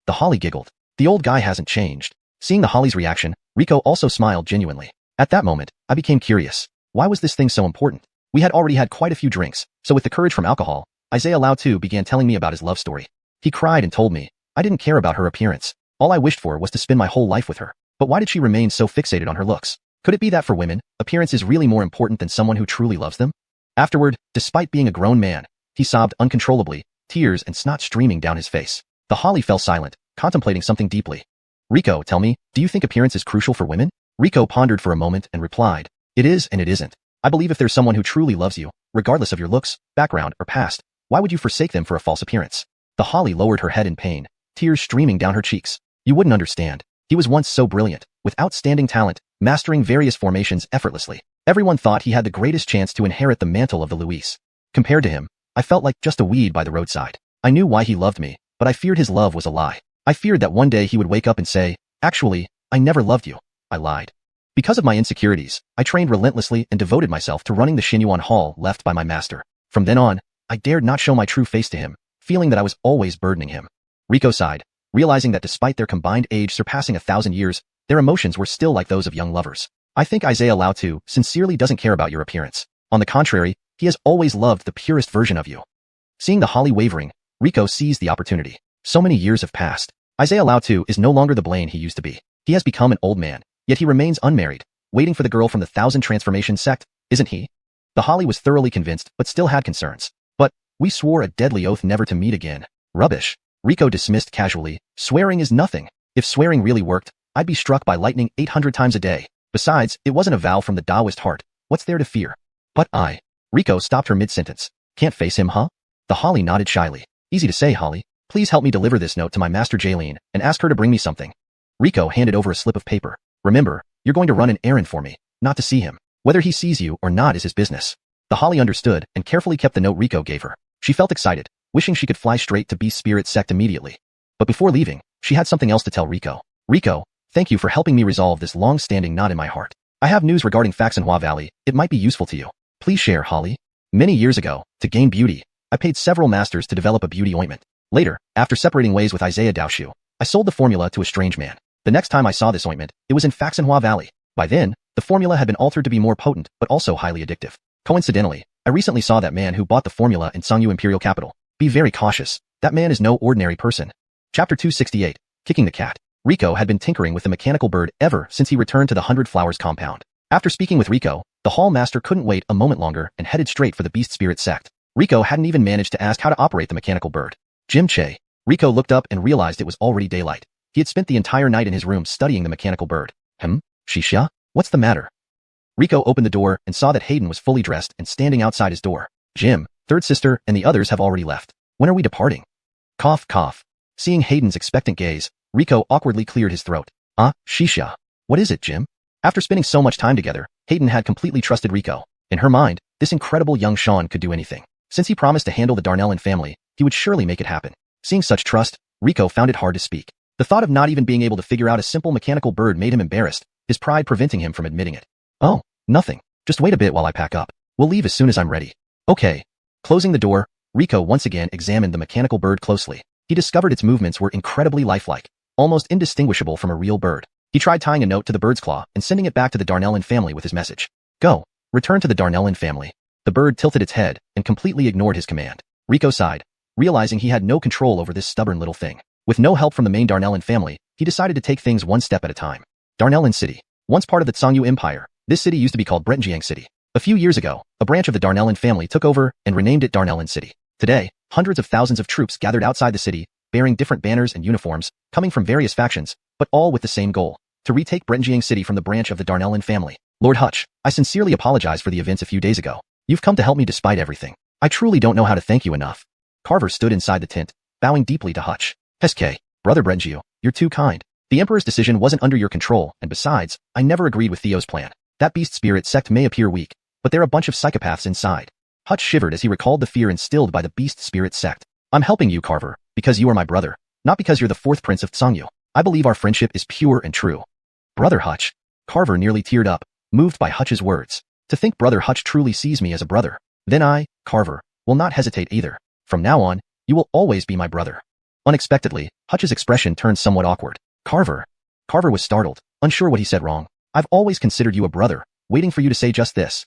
The Holly giggled. The old guy hasn't changed. Seeing the Holly's reaction, Rico also smiled genuinely. At that moment, I became curious. Why was this thing so important? We had already had quite a few drinks, so with the courage from alcohol, Isaiah Lao Tu began telling me about his love story. He cried and told me, I didn't care about her appearance. All I wished for was to spend my whole life with her. But why did she remain so fixated on her looks? Could it be that for women, appearance is really more important than someone who truly loves them? Afterward, despite being a grown man, he sobbed uncontrollably, tears and snot streaming down his face. The Holly fell silent, contemplating something deeply. Rico, tell me, do you think appearance is crucial for women? Rico pondered for a moment and replied, it is and it isn't. I believe if there's someone who truly loves you, regardless of your looks, background, or past, why would you forsake them for a false appearance? The Holly lowered her head in pain, tears streaming down her cheeks. You wouldn't understand. He was once so brilliant, with outstanding talent, mastering various formations effortlessly. Everyone thought he had the greatest chance to inherit the mantle of the Luis. Compared to him, I felt like just a weed by the roadside. I knew why he loved me, but I feared his love was a lie. I feared that one day he would wake up and say, actually, I never loved you. I lied. Because of my insecurities, I trained relentlessly and devoted myself to running the xuanhuan hall left by my master. From then on, I dared not show my true face to him, feeling that I was always burdening him. Rico sighed, realizing that despite their combined age surpassing 1,000 years, their emotions were still like those of young lovers. I think Isaiah Lao Tu sincerely doesn't care about your appearance. On the contrary, he has always loved the purest version of you. Seeing the Holly wavering, Rico seized the opportunity. So many years have passed. Isaiah Lao Tu is no longer the Blaine he used to be. He has become an old man, yet he remains unmarried, waiting for the girl from the 1,000 Transformation sect, isn't he? The Holly was thoroughly convinced, but still had concerns. But, we swore a deadly oath never to meet again. Rubbish. Rico dismissed casually, swearing is nothing. If swearing really worked, I'd be struck by lightning 800 times a day. Besides, it wasn't a vow from the Taoist heart. What's there to fear? But Rico stopped her mid-sentence. Can't face him, huh? The Holly nodded shyly. Easy to say, Holly. Please help me deliver this note to my master Jaylene, and ask her to bring me something. Rico handed over a slip of paper. Remember, you're going to run an errand for me, not to see him. Whether he sees you or not is his business. The Holly understood and carefully kept the note Rico gave her. She felt excited, wishing she could fly straight to Beast Spirit Sect immediately. But before leaving, she had something else to tell Rico. Rico, thank you for helping me resolve this long-standing knot in my heart. I have news regarding Xuanhuan Valley. It might be useful to you. Please share, Holly. Many years ago, to gain beauty, I paid several masters to develop a beauty ointment. Later, after separating ways with Isaiah Daoshu, I sold the formula to a strange man. The next time I saw this ointment, it was in Xuanhuan Valley. By then, the formula had been altered to be more potent, but also highly addictive. Coincidentally, I recently saw that man who bought the formula in Sangyu Imperial Capital. Be very cautious. That man is no ordinary person. Chapter 268, Kicking the Cat. Rico had been tinkering with the mechanical bird ever since he returned to the 100 Flowers compound. After speaking with Rico, the hall master couldn't wait a moment longer and headed straight for the Beast Spirit Sect. Rico hadn't even managed to ask how to operate the mechanical bird. Jim Che. Rico looked up and realized it was already daylight. He had spent the entire night in his room studying the mechanical bird. Xianxia? What's the matter? Rico opened the door and saw that Hayden was fully dressed and standing outside his door. Jim, third sister, and the others have already left. When are we departing? Cough, cough. Seeing Hayden's expectant gaze, Rico awkwardly cleared his throat. Xianxia. What is it, Jim? After spending so much time together, Hayden had completely trusted Rico. In her mind, this incredible young Sean could do anything. Since he promised to handle the Darnellin family, he would surely make it happen. Seeing such trust, Rico found it hard to speak. The thought of not even being able to figure out a simple mechanical bird made him embarrassed, his pride preventing him from admitting it. Oh, nothing. Just wait a bit while I pack up. We'll leave as soon as I'm ready. Okay. Closing the door, Rico once again examined the mechanical bird closely. He discovered its movements were incredibly lifelike, almost indistinguishable from a real bird. He tried tying a note to the bird's claw and sending it back to the Darnellin family with his message. Go. Return to the Darnellin family. The bird tilted its head and completely ignored his command. Rico sighed, realizing he had no control over this stubborn little thing. With no help from the main Darnellin family, he decided to take things one step at a time. Darnellin City. Once part of the Xianxia Empire, this city used to be called Bretonjiang City. A few years ago, a branch of the Darnellin family took over and renamed it Darnellin City. Today, hundreds of thousands of troops gathered outside the city, bearing different banners and uniforms, coming from various factions, but all with the same goal, to retake Bretonjiang City from the branch of the Darnellin family. Lord Hutch, I sincerely apologize for the events a few days ago. You've come to help me despite everything. I truly don't know how to thank you enough. Carver stood inside the tent, bowing deeply to Hutch. SK, Brother Bretonjiang, you're too kind. The Emperor's decision wasn't under your control, and besides, I never agreed with Theo's plan. That Beast Spirit Sect may appear weak, but they're a bunch of psychopaths inside. Hutch shivered as he recalled the fear instilled by the Beast Spirit Sect. I'm helping you, Carver, because you are my brother, not because you're the fourth prince of Xianxia. I believe our friendship is pure and true. Brother Hutch. Carver nearly teared up, moved by Hutch's words. To think Brother Hutch truly sees me as a brother. Then I, Carver, will not hesitate either. From now on, you will always be my brother. Unexpectedly, Hutch's expression turned somewhat awkward. Carver. Carver was startled, unsure what he said wrong. I've always considered you a brother, waiting for you to say just this.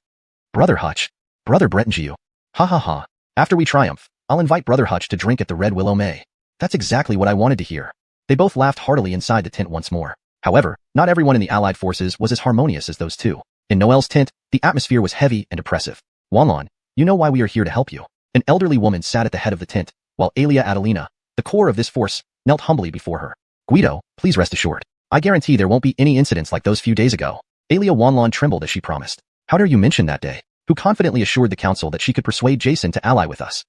Brother Hutch. Brother Bretonjiang. Ha ha ha. After we triumph, I'll invite Brother Hutch to drink at the Red Willow May. That's exactly what I wanted to hear. They both laughed heartily inside the tent once more. However, not everyone in the Allied forces was as harmonious as those two. In Noel's tent, the atmosphere was heavy and oppressive. Xuanhuan, you know why we are here to help you. An elderly woman sat at the head of the tent, while Alia Adelina, the core of this force, knelt humbly before her. Guido, please rest assured. I guarantee there won't be any incidents like those few days ago. Alia Xuanhuan trembled as she promised. How dare you mention that day? Who confidently assured the council that she could persuade Jason to ally with us.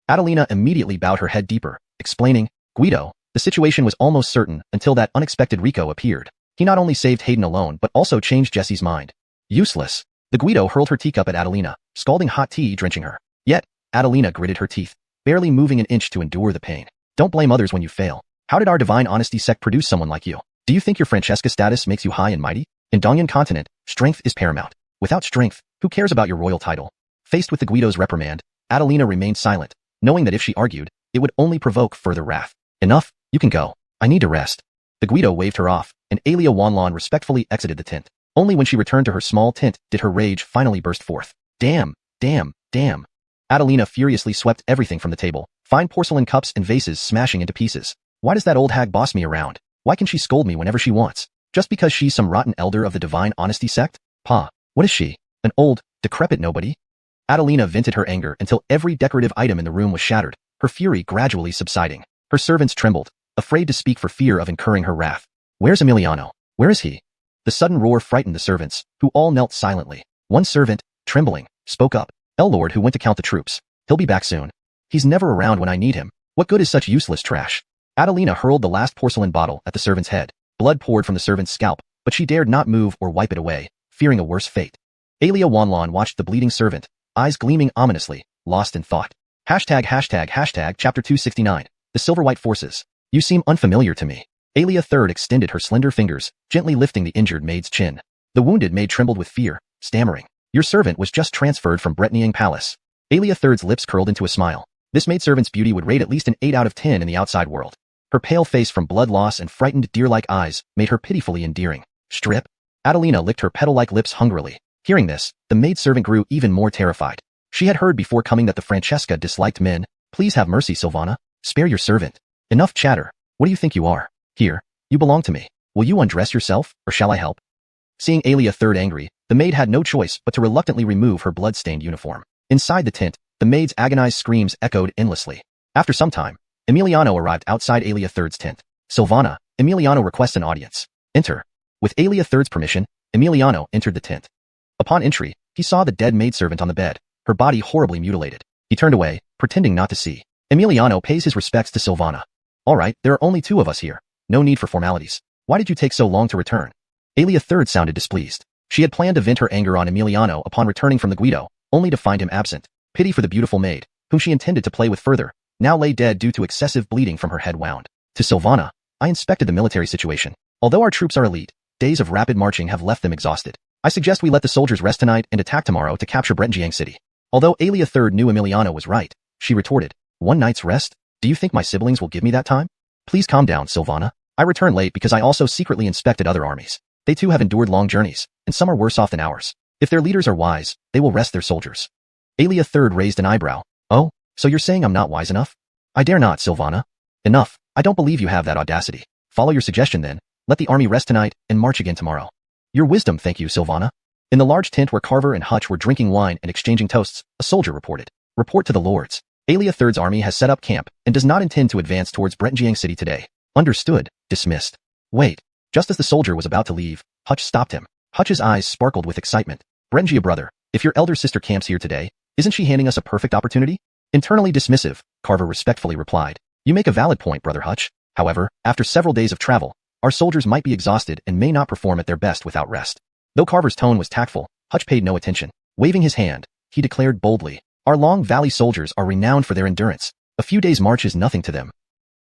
Adelina immediately bowed her head deeper, explaining, Guido, the situation was almost certain until that unexpected Rico appeared. He not only saved Hayden alone but also changed Jesse's mind. Useless. The Guido hurled her teacup at Adelina, scalding hot tea drenching her. Yet, Adelina gritted her teeth, barely moving an inch to endure the pain. Don't blame others when you fail. How did our Divine Honesty sect produce someone like you? Do you think your Francesca status makes you high and mighty? In Dongyun Continent, strength is paramount. Without strength, who cares about your royal title? Faced with the Guido's reprimand, Adelina remained silent, knowing that if she argued, it would only provoke further wrath. Enough, you can go. I need to rest. The Guido waved her off, and Alia Xuanhuan respectfully exited the tent. Only when she returned to her small tent did her rage finally burst forth. Damn, damn, damn. Adelina furiously swept everything from the table, fine porcelain cups and vases smashing into pieces. Why does that old hag boss me around? Why can she scold me whenever she wants? Just because she's some rotten elder of the Divine Honesty sect? Pa, what is she? An old, decrepit nobody? Adelina vented her anger until every decorative item in the room was shattered, her fury gradually subsiding. Her servants trembled, afraid to speak for fear of incurring her wrath. Where's Emiliano? Where is he? The sudden roar frightened the servants, who all knelt silently. One servant, trembling, spoke up. Lord who went to count the troops. He'll be back soon. He's never around when I need him. What good is such useless trash? Adelina hurled the last porcelain bottle at the servant's head. Blood poured from the servant's scalp, but she dared not move or wipe it away, fearing a worse fate. Alia Xuanhuan watched the bleeding servant, eyes gleaming ominously, lost in thought. Hashtag chapter 269. The Silver-White Forces. You seem unfamiliar to me. Alia III extended her slender fingers, gently lifting the injured maid's chin. The wounded maid trembled with fear, stammering. Your servant was just transferred from Bretonjiang Palace. Alia III's lips curled into a smile. This maidservant's beauty would rate at least an 8 out of 10 in the outside world. Her pale face from blood loss and frightened deer-like eyes made her pitifully endearing. Strip? Adelina licked her petal-like lips hungrily. Hearing this, the maidservant grew even more terrified. She had heard before coming that the Francesca disliked men. Please have mercy, Silvana. Spare your servant. Enough chatter. What do you think you are? Here, you belong to me. Will you undress yourself, or shall I help? Seeing Alia III angry, the maid had no choice but to reluctantly remove her blood-stained uniform. Inside the tent, the maid's agonized screams echoed endlessly. After some time, Emiliano arrived outside Alia III's tent. Silvana, Emiliano requests an audience. Enter. With Alia III's permission, Emiliano entered the tent. Upon entry, he saw the dead maidservant on the bed, her body horribly mutilated. He turned away, pretending not to see. Emiliano pays his respects to Silvana. All right, there are only 2 of us here. No need for formalities. Why did you take so long to return? Aelia III sounded displeased. She had planned to vent her anger on Emiliano upon returning from the Guido, only to find him absent. Pity for the beautiful maid, whom she intended to play with further, now lay dead due to excessive bleeding from her head wound. To Silvana, I inspected the military situation. Although our troops are elite, days of rapid marching have left them exhausted. I suggest we let the soldiers rest tonight and attack tomorrow to capture Brentjiang City. Although Aelia III knew Emiliano was right, she retorted, 1 night's rest? Do you think my siblings will give me that time? Please calm down, Silvana. I returned late because I also secretly inspected other armies. They too have endured long journeys, and some are worse off than ours. If their leaders are wise, they will rest their soldiers. Aelia III raised an eyebrow. Oh, so you're saying I'm not wise enough? I dare not, Silvana. Enough, I don't believe you have that audacity. Follow your suggestion then, let the army rest tonight and march again tomorrow. Your wisdom, thank you, Silvana. In the large tent where Carver and Hutch were drinking wine and exchanging toasts, a soldier reported. Report to the lords. Aelia III's army has set up camp and does not intend to advance towards Brentjiang City today. Understood. Dismissed. Wait. Just as the soldier was about to leave, Hutch stopped him. Hutch's eyes sparkled with excitement. Brentjia brother, if your elder sister camps here today, isn't she handing us a perfect opportunity? Internally dismissive, Carver respectfully replied. You make a valid point, brother Hutch. However, after several days of travel, our soldiers might be exhausted and may not perform at their best without rest. Though Carver's tone was tactful, Hutch paid no attention. Waving his hand, he declared boldly, our Long Valley soldiers are renowned for their endurance. A few days' march is nothing to them.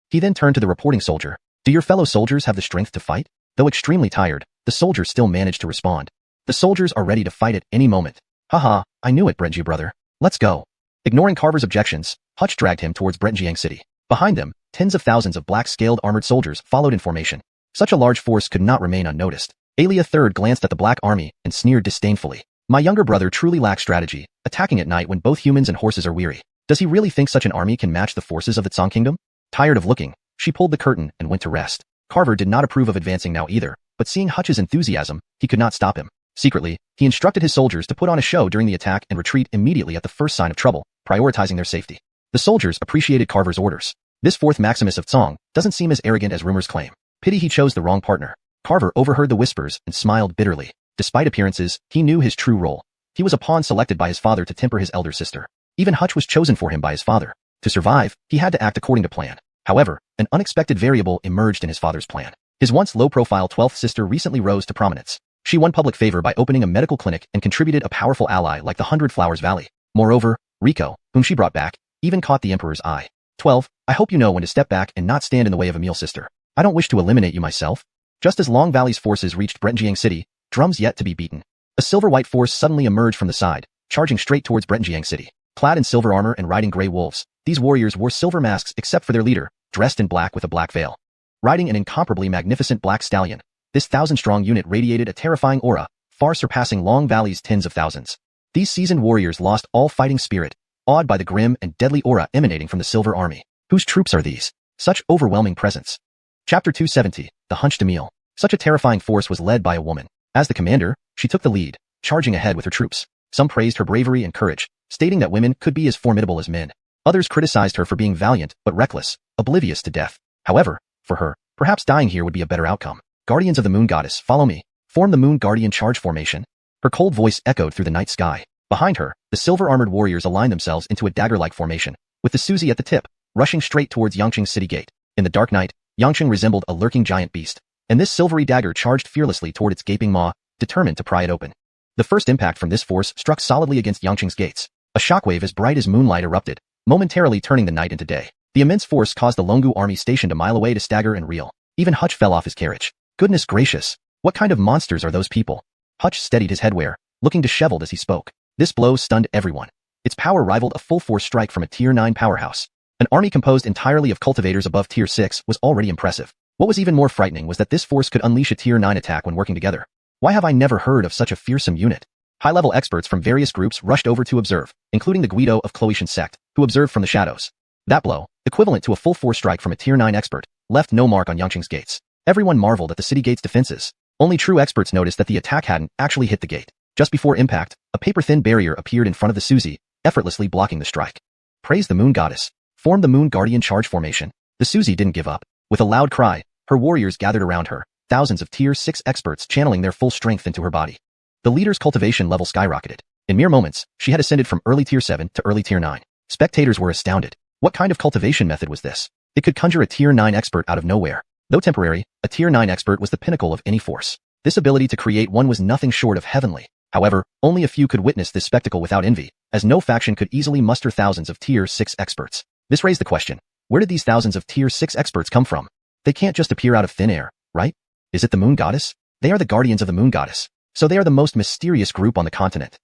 He then turned to the reporting soldier. Do your fellow soldiers have the strength to fight? Though extremely tired, the soldier still managed to respond. The soldiers are ready to fight at any moment. Haha, I knew it, Brentjiang brother. Let's go. Ignoring Carver's objections, Hutch dragged him towards Brentjiang City. Behind them, tens of thousands of black-scaled armored soldiers followed in formation. Such a large force could not remain unnoticed. Aelia III glanced at the black army and sneered disdainfully. My younger brother truly lacks strategy, attacking at night when both humans and horses are weary. Does he really think such an army can match the forces of the Tsang Kingdom? Tired of looking, she pulled the curtain and went to rest. Carver did not approve of advancing now either, but seeing Hutch's enthusiasm, he could not stop him. Secretly, he instructed his soldiers to put on a show during the attack and retreat immediately at the first sign of trouble, prioritizing their safety. The soldiers appreciated Carver's orders. This fourth Maximus of Tsang doesn't seem as arrogant as rumors claim. Pity he chose the wrong partner. Carver overheard the whispers and smiled bitterly. Despite appearances, he knew his true role. He was a pawn selected by his father to temper his elder sister. Even Hutch was chosen for him by his father. To survive, he had to act according to plan. However, an unexpected variable emerged in his father's plan. His once low-profile 12th sister recently rose to prominence. She won public favor by opening a medical clinic and contributed a powerful ally like the Hundred Flowers Valley. Moreover, Rico, whom she brought back, even caught the Emperor's eye. 12. I hope you know when to step back and not stand in the way of Emil's sister. I don't wish to eliminate you myself. Just as Long Valley's forces reached Brentjiang City, drums yet to be beaten. A silver-white force suddenly emerged from the side, charging straight towards Brentjiang City. Clad in silver armor and riding gray wolves, these warriors wore silver masks except for their leader, dressed in black with a black veil. Riding an incomparably magnificent black stallion, this 1,000-strong unit radiated a terrifying aura, far surpassing Long Valley's tens of thousands. These seasoned warriors lost all fighting spirit, awed by the grim and deadly aura emanating from the Silver Army. Whose troops are these? Such overwhelming presence. Chapter 270, The Hunched Emil. Such a terrifying force was led by a woman. As the commander, she took the lead, charging ahead with her troops. Some praised her bravery and courage, stating that women could be as formidable as men. Others criticized her for being valiant but reckless, oblivious to death. However, for her, perhaps dying here would be a better outcome. Guardians of the Moon Goddess, follow me. Form the Moon Guardian charge formation. Her cold voice echoed through the night sky. Behind her, the silver-armored warriors aligned themselves into a dagger-like formation, with the Suzy at the tip, rushing straight towards Yangqing's city gate. In the dark night, Yangqing resembled a lurking giant beast, and this silvery dagger charged fearlessly toward its gaping maw, determined to pry it open. The first impact from this force struck solidly against Yangqing's gates. A shockwave as bright as moonlight erupted, momentarily turning the night into day. The immense force caused the Longu army stationed a mile away to stagger and reel. Even Hutch fell off his carriage. Goodness gracious! What kind of monsters are those people? Hutch steadied his headwear, looking disheveled as he spoke. This blow stunned everyone. Its power rivaled a full-force strike from a Tier 9 powerhouse. An army composed entirely of cultivators above Tier 6 was already impressive. What was even more frightening was that this force could unleash a Tier 9 attack when working together. Why have I never heard of such a fearsome unit? High-level experts from various groups rushed over to observe, including the Guido of Cloetian sect, who observed from the shadows. That blow, equivalent to a full-force strike from a Tier 9 expert, left no mark on Yangqing's gates. Everyone marveled at the city gate's defenses. Only true experts noticed that the attack hadn't actually hit the gate. Just before impact, a paper-thin barrier appeared in front of the Suzy, effortlessly blocking the strike. Praise the Moon Goddess. Form the Moon Guardian charge formation. The Suzy didn't give up. With a loud cry, her warriors gathered around her, thousands of Tier 6 experts channeling their full strength into her body. The leader's cultivation level skyrocketed. In mere moments, she had ascended from early Tier 7 to early Tier 9. Spectators were astounded. What kind of cultivation method was this? It could conjure a Tier 9 expert out of nowhere. Though temporary, a Tier 9 expert was the pinnacle of any force. This ability to create one was nothing short of heavenly. However, only a few could witness this spectacle without envy, as no faction could easily muster thousands of Tier 6 experts. This raised the question, where did these thousands of Tier 6 experts come from? They can't just appear out of thin air, right? Is it the Moon Goddess? They are the guardians of the Moon Goddess, so they are the most mysterious group on the continent.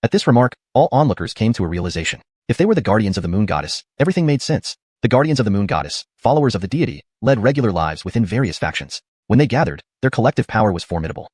At this remark, all onlookers came to a realization. If they were the guardians of the Moon Goddess, everything made sense. The guardians of the Moon Goddess, followers of the deity, led regular lives within various factions. When they gathered, their collective power was formidable.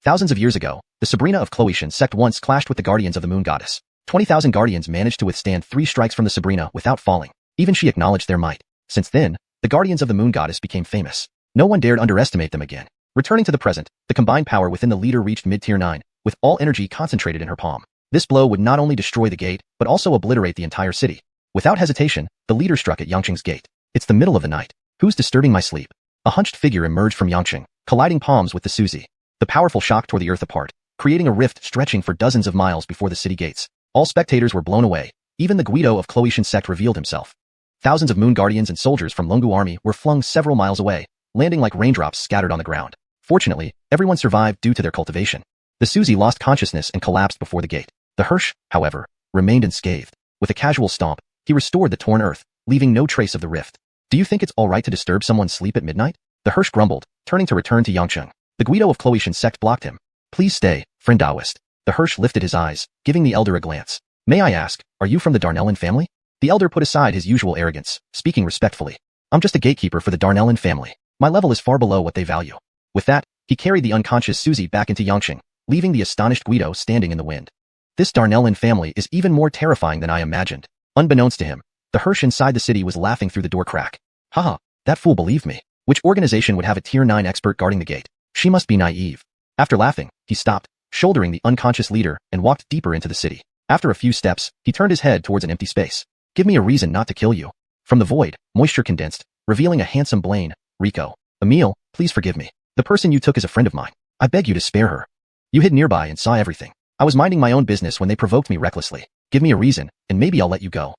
Thousands of years ago, the Sabrina of Xuanhuan sect once clashed with the guardians of the Moon Goddess. 20,000 guardians managed to withstand 3 strikes from the Sabrina without falling. Even she acknowledged their might. Since then, the guardians of the Moon Goddess became famous. No one dared underestimate them again. Returning to the present, the combined power within the leader reached mid-tier 9, with all energy concentrated in her palm. This blow would not only destroy the gate, but also obliterate the entire city. Without hesitation, the leader struck at Xianxia's gate. It's the middle of the night. Who's disturbing my sleep? A hunched figure emerged from Xianxia, colliding palms with the Suzy. The powerful shock tore the earth apart, creating a rift stretching for dozens of miles before the city gates. All spectators were blown away. Even the Guido of Xuanhuan sect revealed himself. Thousands of moon guardians and soldiers from Longu army were flung several miles away, landing like raindrops scattered on the ground. Fortunately, everyone survived due to their cultivation. The Suzy lost consciousness and collapsed before the gate. The Hirsch, however, remained unscathed. With a casual stomp, he restored the torn earth, leaving no trace of the rift. Do you think it's all right to disturb someone's sleep at midnight? The Hirsch grumbled, turning to return to Xianxia. The Guido of Xuanhuan sect blocked him. Please stay, friend Taoist. The Hirsch lifted his eyes, giving the elder a glance. May I ask, are you from the Darnellin family? The elder put aside his usual arrogance, speaking respectfully. I'm just a gatekeeper for the Darnellin family. My level is far below what they value. With that, he carried the unconscious Suzy back into Xianxia, leaving the astonished Guido standing in the wind. This Darnellin family is even more terrifying than I imagined. Unbeknownst to him, the Hirsch inside the city was laughing through the door crack. Haha, that fool believed me. Which organization would have a Tier 9 expert guarding the gate? She must be naive. After laughing, he stopped, shouldering the unconscious leader, and walked deeper into the city. After a few steps, he turned his head towards an empty space. Give me a reason not to kill you. From the void, moisture condensed, revealing a handsome Blaine, Rico. Emile, please forgive me. The person you took is a friend of mine. I beg you to spare her. You hid nearby and saw everything. I was minding my own business when they provoked me recklessly. Give me a reason, and maybe I'll let you go.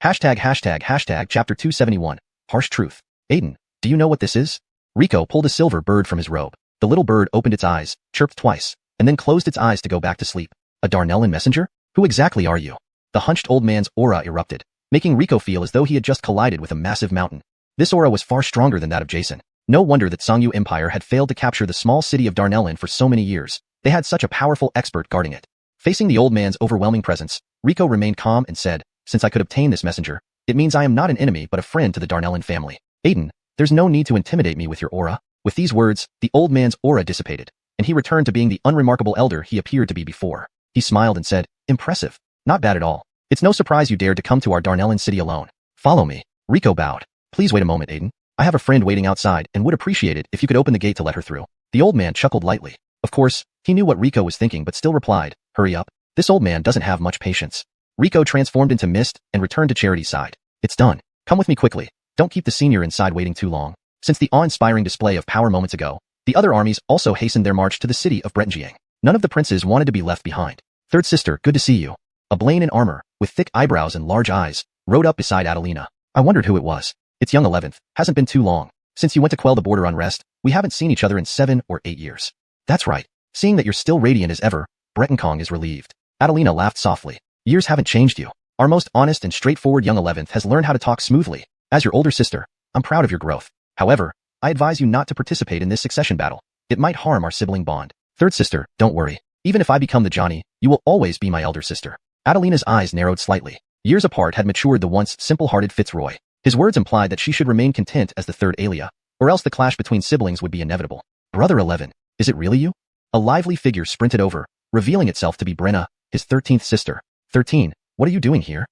Hashtag chapter 271. Harsh truth. Aiden, do you know what this is? Rico pulled a silver bird from his robe. The little bird opened its eyes, chirped twice, and then closed its eyes to go back to sleep. A Darnellin messenger? Who exactly are you? The hunched old man's aura erupted, making Rico feel as though he had just collided with a massive mountain. This aura was far stronger than that of Jason. No wonder that Songyu Empire had failed to capture the small city of Darnellin for so many years. They had such a powerful expert guarding it. Facing the old man's overwhelming presence, Rico remained calm and said, since I could obtain this messenger, it means I am not an enemy but a friend to the Darnellin family. Aiden, there's no need to intimidate me with your aura. With these words, the old man's aura dissipated, and he returned to being the unremarkable elder he appeared to be before. He smiled and said, impressive. Not bad at all. It's no surprise you dared to come to our Darnellin city alone. Follow me. Rico bowed. Please wait a moment, Aiden. I have a friend waiting outside and would appreciate it if you could open the gate to let her through. The old man chuckled lightly. Of course, he knew what Rico was thinking but still replied, hurry up. This old man doesn't have much patience. Rico transformed into mist and returned to Charity's side. It's done. Come with me quickly. Don't keep the senior inside waiting too long. Since the awe-inspiring display of power moments ago, the other armies also hastened their march to the city of Bretonjiang. None of the princes wanted to be left behind. Third sister, good to see you. A Blaine in armor, with thick eyebrows and large eyes, rode up beside Adelina. I wondered who it was. It's young 11th. Hasn't been too long. Since you went to quell the border unrest, we haven't seen each other in 7 or 8 years. That's right. Seeing that you're still radiant as ever, Bretonkong is relieved. Adelina laughed softly. Years haven't changed you. Our most honest and straightforward young 11th has learned how to talk smoothly. As your older sister, I'm proud of your growth. However, I advise you not to participate in this succession battle. It might harm our sibling bond. Third sister, don't worry. Even if I become the Johnny, you will always be my elder sister. Adelina's eyes narrowed slightly. Years apart had matured the once simple-hearted Fitzroy. His words implied that she should remain content as the third Alia, or else the clash between siblings would be inevitable. Brother 11, is it really you? A lively figure sprinted over, revealing itself to be Brenna, his 13th sister. 13, what are you doing here?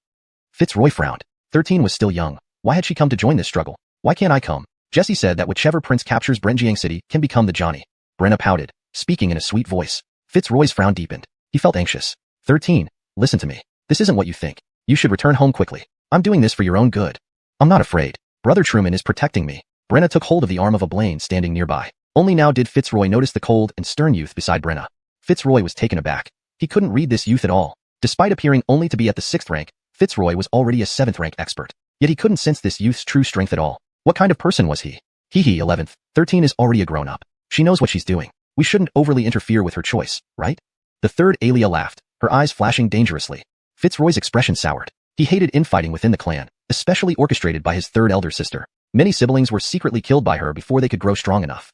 Fitzroy frowned. 13 was still young. Why had she come to join this struggle? Why can't I come? Jesse said that whichever prince captures Bretonjiang City can become the Johnny. Brenna pouted, speaking in a sweet voice. Fitzroy's frown deepened. He felt anxious. 13, listen to me. This isn't what you think. You should return home quickly. I'm doing this for your own good. I'm not afraid. Brother Truman is protecting me. Brenna took hold of the arm of a Blaine standing nearby. Only now did Fitzroy notice the cold and stern youth beside Brenna. Fitzroy was taken aback. He couldn't read this youth at all. Despite appearing only to be at the 6th rank, Fitzroy was already a 7th rank expert. Yet he couldn't sense this youth's true strength at all. What kind of person was he? He 11th, 13 is already a grown-up. She knows what she's doing. We shouldn't overly interfere with her choice, right? The 3rd Alia laughed, her eyes flashing dangerously. Fitzroy's expression soured. He hated infighting within the clan, especially orchestrated by his 3rd elder sister. Many siblings were secretly killed by her before they could grow strong enough.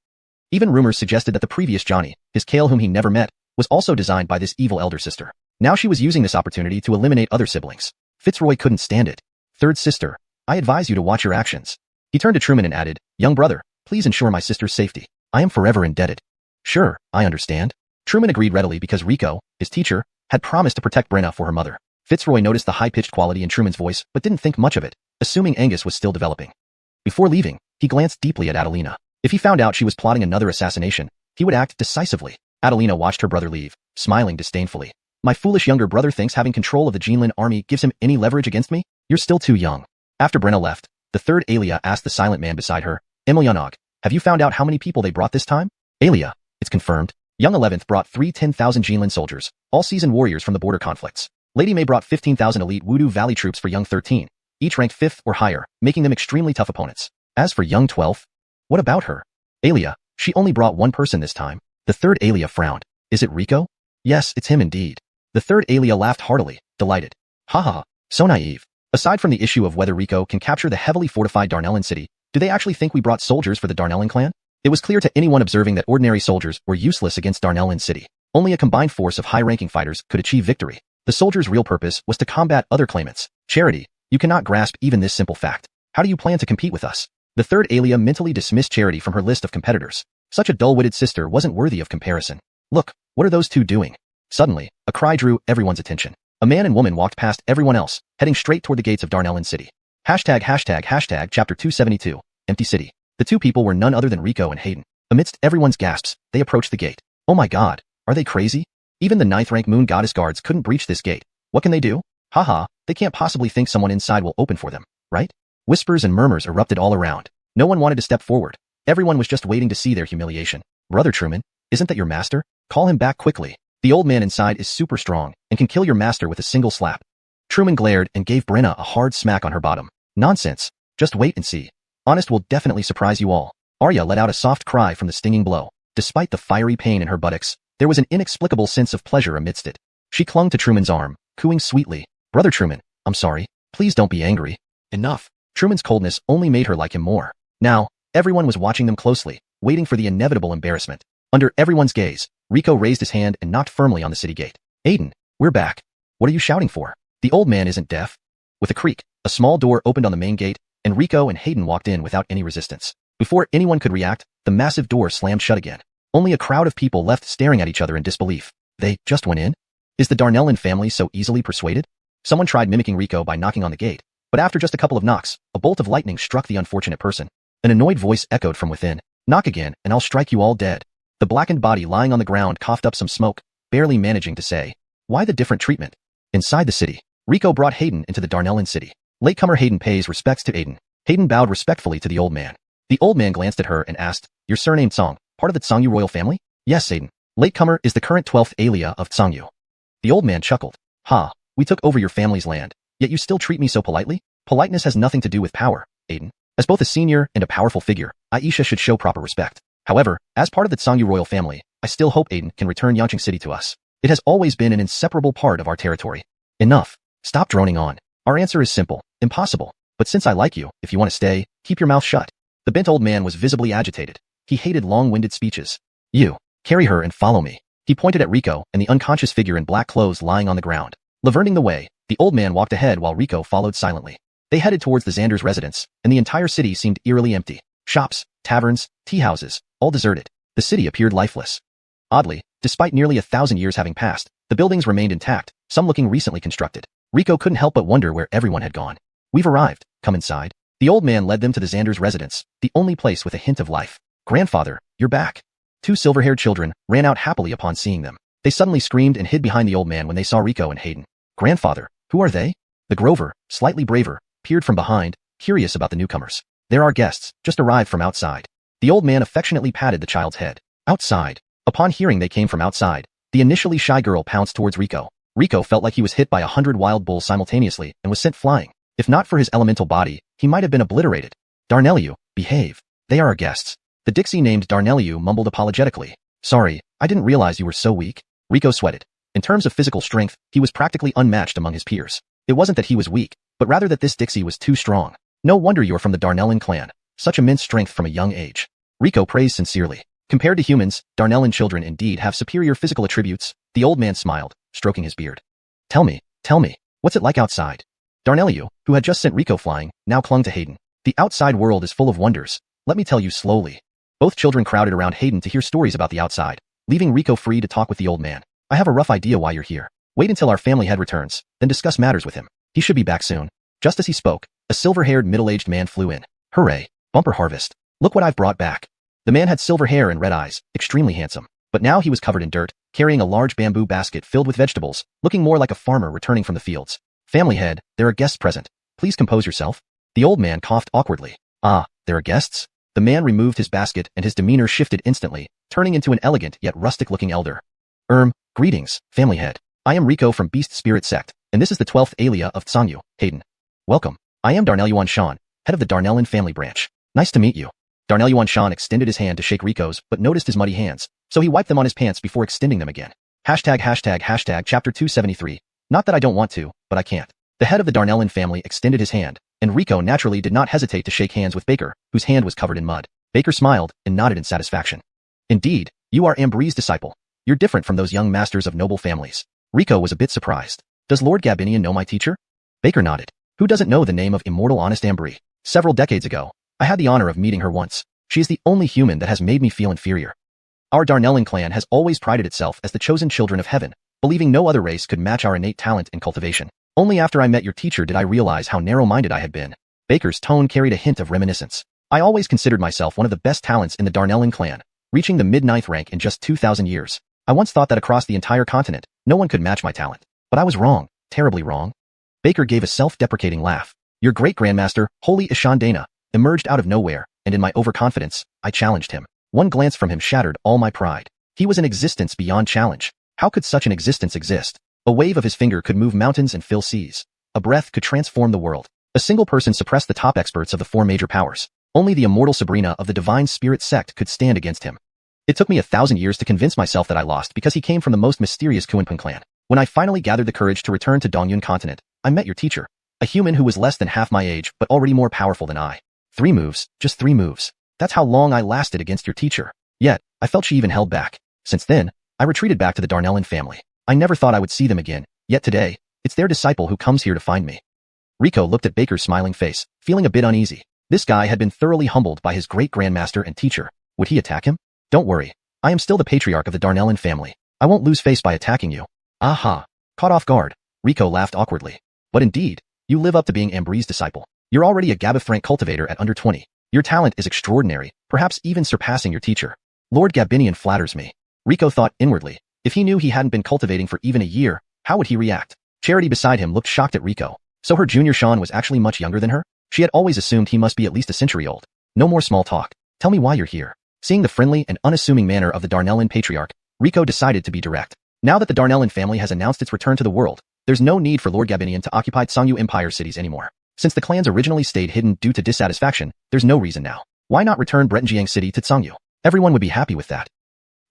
Even rumors suggested that the previous Johnny, his Kale whom he never met, was also designed by this evil elder sister. Now she was using this opportunity to eliminate other siblings. Fitzroy couldn't stand it. 3rd sister, I advise you to watch your actions. He turned to Truman and added, young brother, please ensure my sister's safety. I am forever indebted. Sure, I understand. Truman agreed readily because Rico, his teacher, had promised to protect Brenna for her mother. Fitzroy noticed the high-pitched quality in Truman's voice but didn't think much of it, assuming Angus was still developing. Before leaving, he glanced deeply at Adelina. If he found out she was plotting another assassination, he would act decisively. Adelina watched her brother leave, smiling disdainfully. My foolish younger brother thinks having control of the Jinlin army gives him any leverage against me? You're still too young. After Brenna left, the 3rd Alia asked the silent man beside her, Emilianog, have you found out how many people they brought this time? Alia, it's confirmed. Young 11th brought 10,000 Jinlin soldiers, all seasoned warriors from the border conflicts. Lady May brought 15,000 elite Wudu Valley troops for young 13, each ranked 5th or higher, making them extremely tough opponents. As for young 12th, what about her? Alia, she only brought one person this time. The 3rd Alia frowned. Is it Rico? Yes, it's him indeed. The 3rd Alia laughed heartily, delighted. Haha, so naive. Aside from the issue of whether Rico can capture the heavily fortified Darnellin city, do they actually think we brought soldiers for the Darnellin clan? It was clear to anyone observing that ordinary soldiers were useless against Darnellin city. Only a combined force of high-ranking fighters could achieve victory. The soldiers' real purpose was to combat other claimants. Charity, you cannot grasp even this simple fact. How do you plan to compete with us? The 3rd Alia mentally dismissed Charity from her list of competitors. Such a dull-witted sister wasn't worthy of comparison. Look, what are those two doing? Suddenly, a cry drew everyone's attention. A man and woman walked past everyone else, heading straight toward the gates of Darnellin City. Hashtag chapter 272, Empty City. The two people were none other than Rico and Hayden. Amidst everyone's gasps, they approached the gate. Oh my god, are they crazy? Even the 9th rank Moon Goddess guards couldn't breach this gate. What can they do? Haha, they can't possibly think someone inside will open for them, right? Whispers and murmurs erupted all around. No one wanted to step forward. Everyone was just waiting to see their humiliation. Brother Truman, isn't that your master? Call him back quickly. The old man inside is super strong and can kill your master with a single slap. Truman glared and gave Brenna a hard smack on her bottom. Nonsense. Just wait and see. Honest will definitely surprise you all. Arya let out a soft cry from the stinging blow. Despite the fiery pain in her buttocks, there was an inexplicable sense of pleasure amidst it. She clung to Truman's arm, cooing sweetly. Brother Truman, I'm sorry. Please don't be angry. Enough. Truman's coldness only made her like him more. Now, everyone was watching them closely, waiting for the inevitable embarrassment. Under everyone's gaze, Rico raised his hand and knocked firmly on the city gate. Aiden, we're back. What are you shouting for? The old man isn't deaf. With a creak, a small door opened on the main gate, and Rico and Hayden walked in without any resistance. Before anyone could react, the massive door slammed shut again. Only a crowd of people left staring at each other in disbelief. They just went in? Is the Darnellin family so easily persuaded? Someone tried mimicking Rico by knocking on the gate, but after just a couple of knocks, a bolt of lightning struck the unfortunate person. An annoyed voice echoed from within. Knock again, and I'll strike you all dead. The blackened body lying on the ground coughed up some smoke, barely managing to say, why the different treatment? Inside the city, Rico brought Hayden into the Darnellin city. Latecomer Hayden pays respects to Aiden. Hayden bowed respectfully to the old man. The old man glanced at her and asked, your surname Tsang, part of the Tsangyu royal family? Yes, Aiden. Latecomer is the current 12th Alia of Tsangyu. The old man chuckled. Ha, we took over your family's land, yet you still treat me so politely? Politeness has nothing to do with power, Aiden. As both a senior and a powerful figure, Aisha should show proper respect. However, as part of the Tsangyu royal family, I still hope Aiden can return Yanqing City to us. It has always been an inseparable part of our territory. Enough. Stop droning on. Our answer is simple. Impossible. But since I like you, if you want to stay, keep your mouth shut. The bent old man was visibly agitated. He hated long-winded speeches. You. Carry her and follow me. He pointed at Rico and the unconscious figure in black clothes lying on the ground. Laverning the way, the old man walked ahead while Rico followed silently. They headed towards the Xander's residence, and the entire city seemed eerily empty. Shops, taverns, tea houses, all deserted. The city appeared lifeless. Oddly, despite nearly 1,000 years having passed, the buildings remained intact, some looking recently constructed. Rico couldn't help but wonder where everyone had gone. We've arrived. Come inside. The old man led them to the Xander's residence, the only place with a hint of life. Grandfather, you're back. Two silver-haired children ran out happily upon seeing them. They suddenly screamed and hid behind the old man when they saw Rico and Hayden. Grandfather, who are they? The Grover, slightly braver, peered from behind, curious about the newcomers. They're our guests, just arrived from outside. The old man affectionately patted the child's head. Outside. Upon hearing they came from outside, the initially shy girl pounced towards Rico. Rico felt like he was hit by 100 wild bulls simultaneously and was sent flying. If not for his elemental body, he might have been obliterated. Darneliu, behave. They are our guests. The Dixie named Darneliu mumbled apologetically. Sorry, I didn't realize you were so weak. Rico sweated. In terms of physical strength, he was practically unmatched among his peers. It wasn't that he was weak, but rather that this Dixie was too strong. No wonder you're from the Darnellin clan. Such immense strength from a young age. Rico praised sincerely. Compared to humans, Darnellin children indeed have superior physical attributes. The old man smiled, stroking his beard. Tell me, what's it like outside? Darneliu, who had just sent Rico flying, now clung to Hayden. The outside world is full of wonders. Let me tell you slowly. Both children crowded around Hayden to hear stories about the outside, leaving Rico free to talk with the old man. I have a rough idea why you're here. Wait until our family head returns, then discuss matters with him. He should be back soon. Just as he spoke, a silver-haired middle-aged man flew in. Hooray, bumper harvest. Look what I've brought back. The man had silver hair and red eyes, extremely handsome. But now he was covered in dirt, carrying a large bamboo basket filled with vegetables, looking more like a farmer returning from the fields. Family head, there are guests present. Please compose yourself. The old man coughed awkwardly. Ah, there are guests? The man removed his basket and his demeanor shifted instantly, turning into an elegant yet rustic-looking elder. Greetings, family head. I am Rico from Beast Spirit Sect, and this is the 12th Alia of Xianxia, Hayden. Welcome. I am Darnellin, head of the Darnellin family branch. Nice to meet you. Darnellin extended his hand to shake Rico's but noticed his muddy hands, so he wiped them on his pants before extending them again. Hashtag chapter 273. Not that I don't want to, but I can't. The head of the Darnellin family extended his hand, and Rico naturally did not hesitate to shake hands with Baker, whose hand was covered in mud. Baker smiled and nodded in satisfaction. Indeed, you are Ambree's disciple. You're different from those young masters of noble families. Rico was a bit surprised. Does Lord Gabinian know my teacher? Baker nodded. Who doesn't know the name of immortal honest Ambree? Several decades ago, I had the honor of meeting her once. She is the only human that has made me feel inferior. Our Darnellin clan has always prided itself as the chosen children of heaven, believing no other race could match our innate talent in cultivation. Only after I met your teacher did I realize how narrow-minded I had been. Baker's tone carried a hint of reminiscence. I always considered myself one of the best talents in the Darnellin clan, reaching the mid-9th rank in just 2,000 years. I once thought that across the entire continent, no one could match my talent. But I was wrong, terribly wrong. Baker gave a self-deprecating laugh. Your great-grandmaster, Holy Ishandana, emerged out of nowhere, and in my overconfidence, I challenged him. One glance from him shattered all my pride. He was an existence beyond challenge. How could such an existence exist? A wave of his finger could move mountains and fill seas. A breath could transform the world. A single person suppressed the top experts of the 4 major powers. Only the immortal Sabrina of the Divine Spirit Sect could stand against him. It took me 1,000 years to convince myself that I lost because he came from the most mysterious xuanhuan clan. When I finally gathered the courage to return to Dongyun Continent, I met your teacher. A human who was less than half my age but already more powerful than I. 3 moves, just 3 moves. That's how long I lasted against your teacher. Yet, I felt she even held back. Since then, I retreated back to the Darnellin family. I never thought I would see them again, yet today, it's their disciple who comes here to find me. Rico looked at Baker's smiling face, feeling a bit uneasy. This guy had been thoroughly humbled by his great-grandmaster and teacher. Would he attack him? Don't worry. I am still the patriarch of the Darnellin family. I won't lose face by attacking you. Aha. Caught off guard, Rico laughed awkwardly. But indeed, you live up to being Ambree's disciple. You're already a Gabithrank cultivator at under 20. Your talent is extraordinary, perhaps even surpassing your teacher. Lord Gabinian flatters me. Rico thought inwardly. If he knew he hadn't been cultivating for even a year, how would he react? Charity beside him looked shocked at Rico. So her junior Sean was actually much younger than her? She had always assumed he must be at least a century old. No more small talk. Tell me why you're here. Seeing the friendly and unassuming manner of the Darnellin patriarch, Rico decided to be direct. Now that the Darnellin family has announced its return to the world, there's no need for Lord Gabinian to occupy Xianxia Empire cities anymore. Since the clans originally stayed hidden due to dissatisfaction, there's no reason now. Why not return Bretonjiang City to Xianxia? Everyone would be happy with that.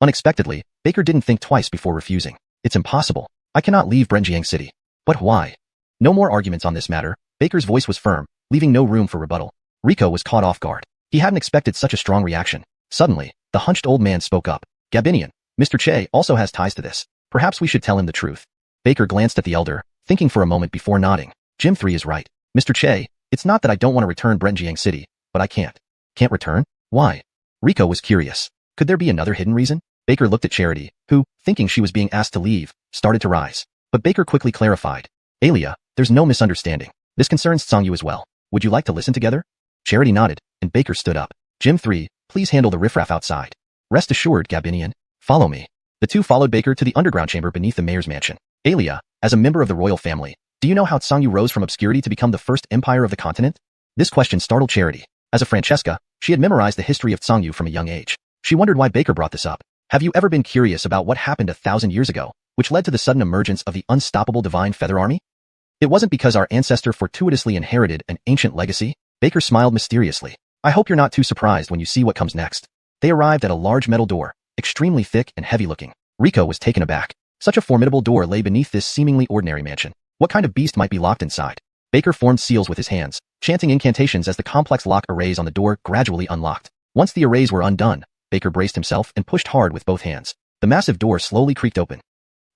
Unexpectedly, Baker didn't think twice before refusing. It's impossible. I cannot leave Bretonjiang City. But why? No more arguments on this matter. Baker's voice was firm, leaving no room for rebuttal. Rico was caught off guard. He hadn't expected such a strong reaction. Suddenly, the hunched old man spoke up. Gabinian, Mr. Che also has ties to this. Perhaps we should tell him the truth. Baker glanced at the elder, thinking for a moment before nodding. Jim 3 is right. Mr. Che, it's not that I don't want to return Bretonjiang City, but I can't. Can't return? Why? Rico was curious. Could there be another hidden reason? Baker looked at Charity, who, thinking she was being asked to leave, started to rise. But Baker quickly clarified. Alia, there's no misunderstanding. This concerns Xianxia as well. Would you like to listen together? Charity nodded, and Baker stood up. Jim 3, please handle the riffraff outside. Rest assured, Gabinian. Follow me. The two followed Baker to the underground chamber beneath the mayor's mansion. Alia, as a member of the royal family, do you know how Xianxia rose from obscurity to become the first empire of the continent? This question startled Charity. As a Francesca, She had memorized the history of Xianxia from a young age. She wondered why Baker brought this up. Have you ever been curious about what happened 1,000 years ago, which led to the sudden emergence of the unstoppable Divine Feather Army? It wasn't because our ancestor fortuitously inherited an ancient legacy. Baker smiled mysteriously. I hope you're not too surprised when you see what comes next. They arrived at a large metal door, extremely thick and heavy-looking. Rico was taken aback. Such a formidable door lay beneath this seemingly ordinary mansion. What kind of beast might be locked inside? Baker formed seals with his hands, chanting incantations as the complex lock arrays on the door gradually unlocked. Once the arrays were undone, Baker braced himself and pushed hard with both hands. The massive door slowly creaked open.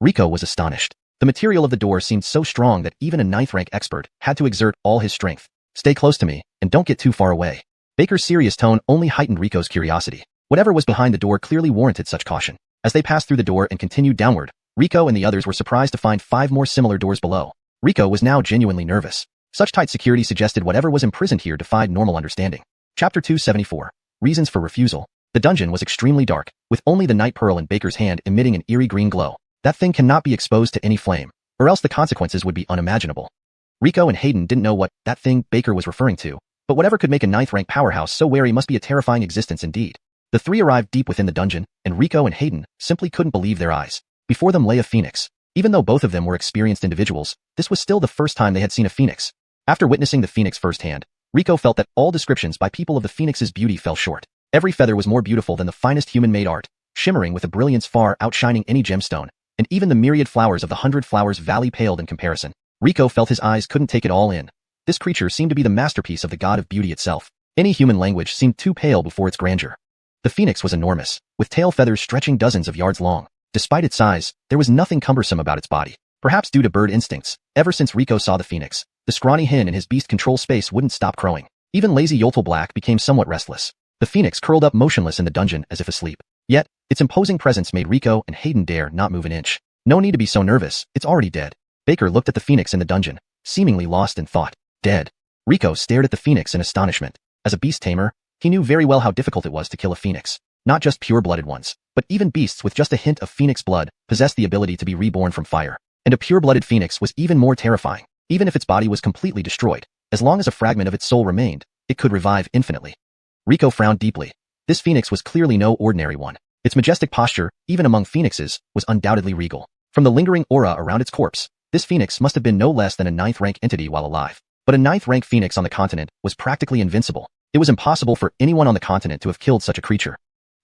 Rico was astonished. The material of the door seemed so strong that even a 9th-rank expert had to exert all his strength. Stay close to me, and don't get too far away. Baker's serious tone only heightened Rico's curiosity. Whatever was behind the door clearly warranted such caution. As they passed through the door and continued downward, Rico and the others were surprised to find 5 more similar doors below. Rico was now genuinely nervous. Such tight security suggested whatever was imprisoned here defied normal understanding. Chapter 274. Reasons for Refusal. The dungeon was extremely dark, with only the night pearl in Baker's hand emitting an eerie green glow. That thing cannot be exposed to any flame, or else the consequences would be unimaginable. Rico and Hayden didn't know what that thing Baker was referring to, but whatever could make a 9th-rank powerhouse so wary must be a terrifying existence indeed. The 3 arrived deep within the dungeon, and Rico and Hayden simply couldn't believe their eyes. Before them lay a phoenix. Even though both of them were experienced individuals, this was still the first time they had seen a phoenix. After witnessing the phoenix firsthand, Rico felt that all descriptions by people of the phoenix's beauty fell short. Every feather was more beautiful than the finest human-made art, shimmering with a brilliance far outshining any gemstone, and even the myriad flowers of the 100 Flowers Valley paled in comparison. Rico felt his eyes couldn't take it all in. This creature seemed to be the masterpiece of the god of beauty itself. Any human language seemed too pale before its grandeur. The phoenix was enormous, with tail feathers stretching dozens of yards long. Despite its size, there was nothing cumbersome about its body. Perhaps due to bird instincts, ever since Rico saw the phoenix, the scrawny hen in his beast control space wouldn't stop crowing. Even lazy Yoltal Black became somewhat restless. The phoenix curled up motionless in the dungeon as if asleep. Yet, its imposing presence made Rico and Hayden dare not move an inch. No need to be so nervous, it's already dead. Baker looked at the phoenix in the dungeon, seemingly lost in thought. Dead. Rico stared at the phoenix in astonishment. As a beast tamer, he knew very well how difficult it was to kill a phoenix. Not just pure-blooded ones, but even beasts with just a hint of phoenix blood possessed the ability to be reborn from fire. And a pure-blooded phoenix was even more terrifying. Even if its body was completely destroyed, as long as a fragment of its soul remained, it could revive infinitely. Rico frowned deeply. This phoenix was clearly no ordinary one. Its majestic posture, even among phoenixes, was undoubtedly regal. From the lingering aura around its corpse, this phoenix must have been no less than a 9th-rank entity while alive. But a 9th-rank phoenix on the continent was practically invincible. It was impossible for anyone on the continent to have killed such a creature.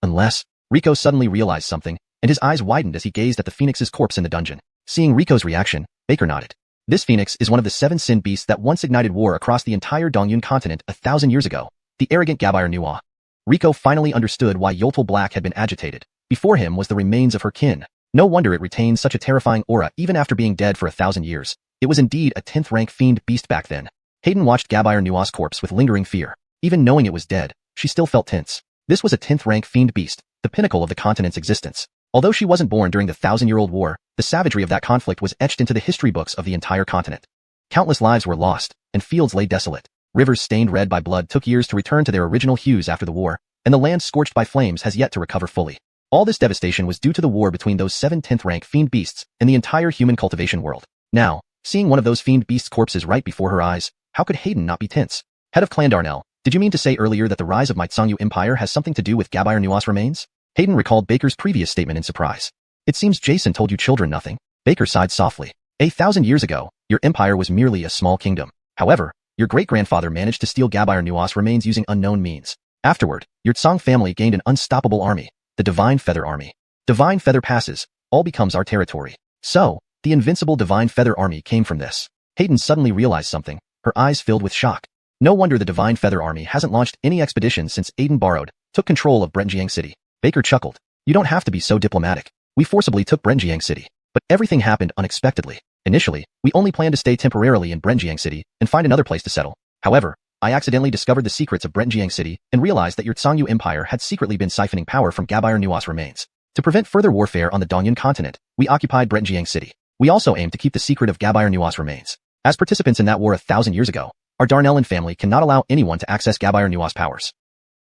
Unless, Rico suddenly realized something, and his eyes widened as he gazed at the phoenix's corpse in the dungeon. Seeing Rico's reaction, Baker nodded. This phoenix is one of the 7 sin beasts that once ignited war across the entire Dongyun Continent 1,000 years ago. The arrogant Gabair Nuwa. Rico finally understood why Yoltal Black had been agitated. Before him was the remains of her kin. No wonder it retained such a terrifying aura even after being dead for 1,000 years. It was indeed a 10th-rank fiend beast back then. Hayden watched Gabair Nuwa's corpse with lingering fear. Even knowing it was dead, she still felt tense. This was a 10th-rank fiend beast, the pinnacle of the continent's existence. Although she wasn't born during the 1,000-year-old war, the savagery of that conflict was etched into the history books of the entire continent. Countless lives were lost, and fields lay desolate. Rivers stained red by blood took years to return to their original hues after the war, and the land scorched by flames has yet to recover fully. All this devastation was due to the war between those 7 10th-rank fiend beasts and the entire human cultivation world. Now, seeing one of those fiend beasts' corpses right before her eyes, how could Hayden not be tense? Head of Clan Darnell, did you mean to say earlier that the rise of my Xianxia Empire has something to do with Gabair Nuwa's remains? Hayden recalled Baker's previous statement in surprise. It seems Jason told you children nothing. Baker sighed softly. 1,000 years ago, your empire was merely a small kingdom. However, your great-grandfather managed to steal Gabair Nuwa's remains using unknown means. Afterward, your Tsang family gained an unstoppable army, the Divine Feather Army. Divine Feather passes, all becomes our territory. So, the invincible Divine Feather Army came from this. Hayden suddenly realized something, her eyes filled with shock. No wonder the Divine Feather Army hasn't launched any expeditions since Aiden borrowed, took control of Brentjiang City. Baker chuckled. You don't have to be so diplomatic. We forcibly took Brentjiang City. But everything happened unexpectedly. Initially, we only planned to stay temporarily in Brentjiang City and find another place to settle. However, I accidentally discovered the secrets of Brentjiang City and realized that your Xianxia Empire had secretly been siphoning power from Gabair Nuwa's remains. To prevent further warfare on the Dongyun Continent, we occupied Brentjiang City. We also aimed to keep the secret of Gabair Nuwa's remains. As participants in that war 1,000 years ago, our Darnellan family cannot allow anyone to access Gabair Nuwa's powers.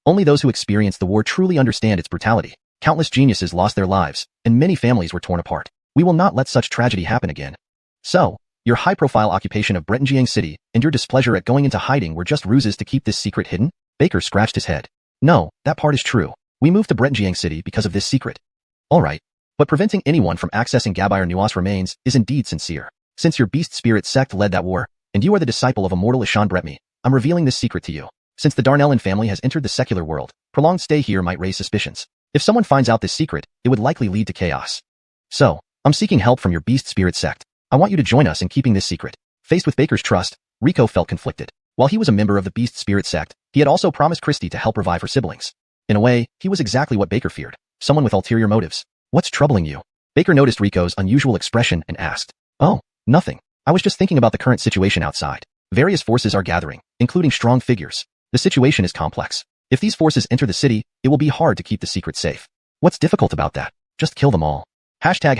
Only those who experienced the war truly understand its brutality. Countless geniuses lost their lives, and many families were torn apart. We will not let such tragedy happen again. So, your high-profile occupation of Brentjiang City and your displeasure at going into hiding were just ruses to keep this secret hidden? Baker scratched his head. No, that part is true. We moved to Brentjiang City because of this secret. Alright. But preventing anyone from accessing Gabayar Nuas remains is indeed sincere. Since your Beast Spirit Sect led that war, and you are the disciple of immortal Ishan Bretmi, I'm revealing this secret to you. Since the Darnellin family has entered the secular world, prolonged stay here might raise suspicions. If someone finds out this secret, it would likely lead to chaos. So, I'm seeking help from your Beast Spirit Sect. I want you to join us in keeping this secret. Faced with Baker's trust, Rico felt conflicted. While he was a member of the Beast Spirit Sect, he had also promised Christie to help revive her siblings. In a way, he was exactly what Baker feared, someone with ulterior motives. What's troubling you? Baker noticed Rico's unusual expression and asked. Oh, nothing. I was just thinking about the current situation outside. Various forces are gathering, including strong figures. The situation is complex. If these forces enter the city, it will be hard to keep the secret safe. What's difficult about that? Just kill them all. Hashtag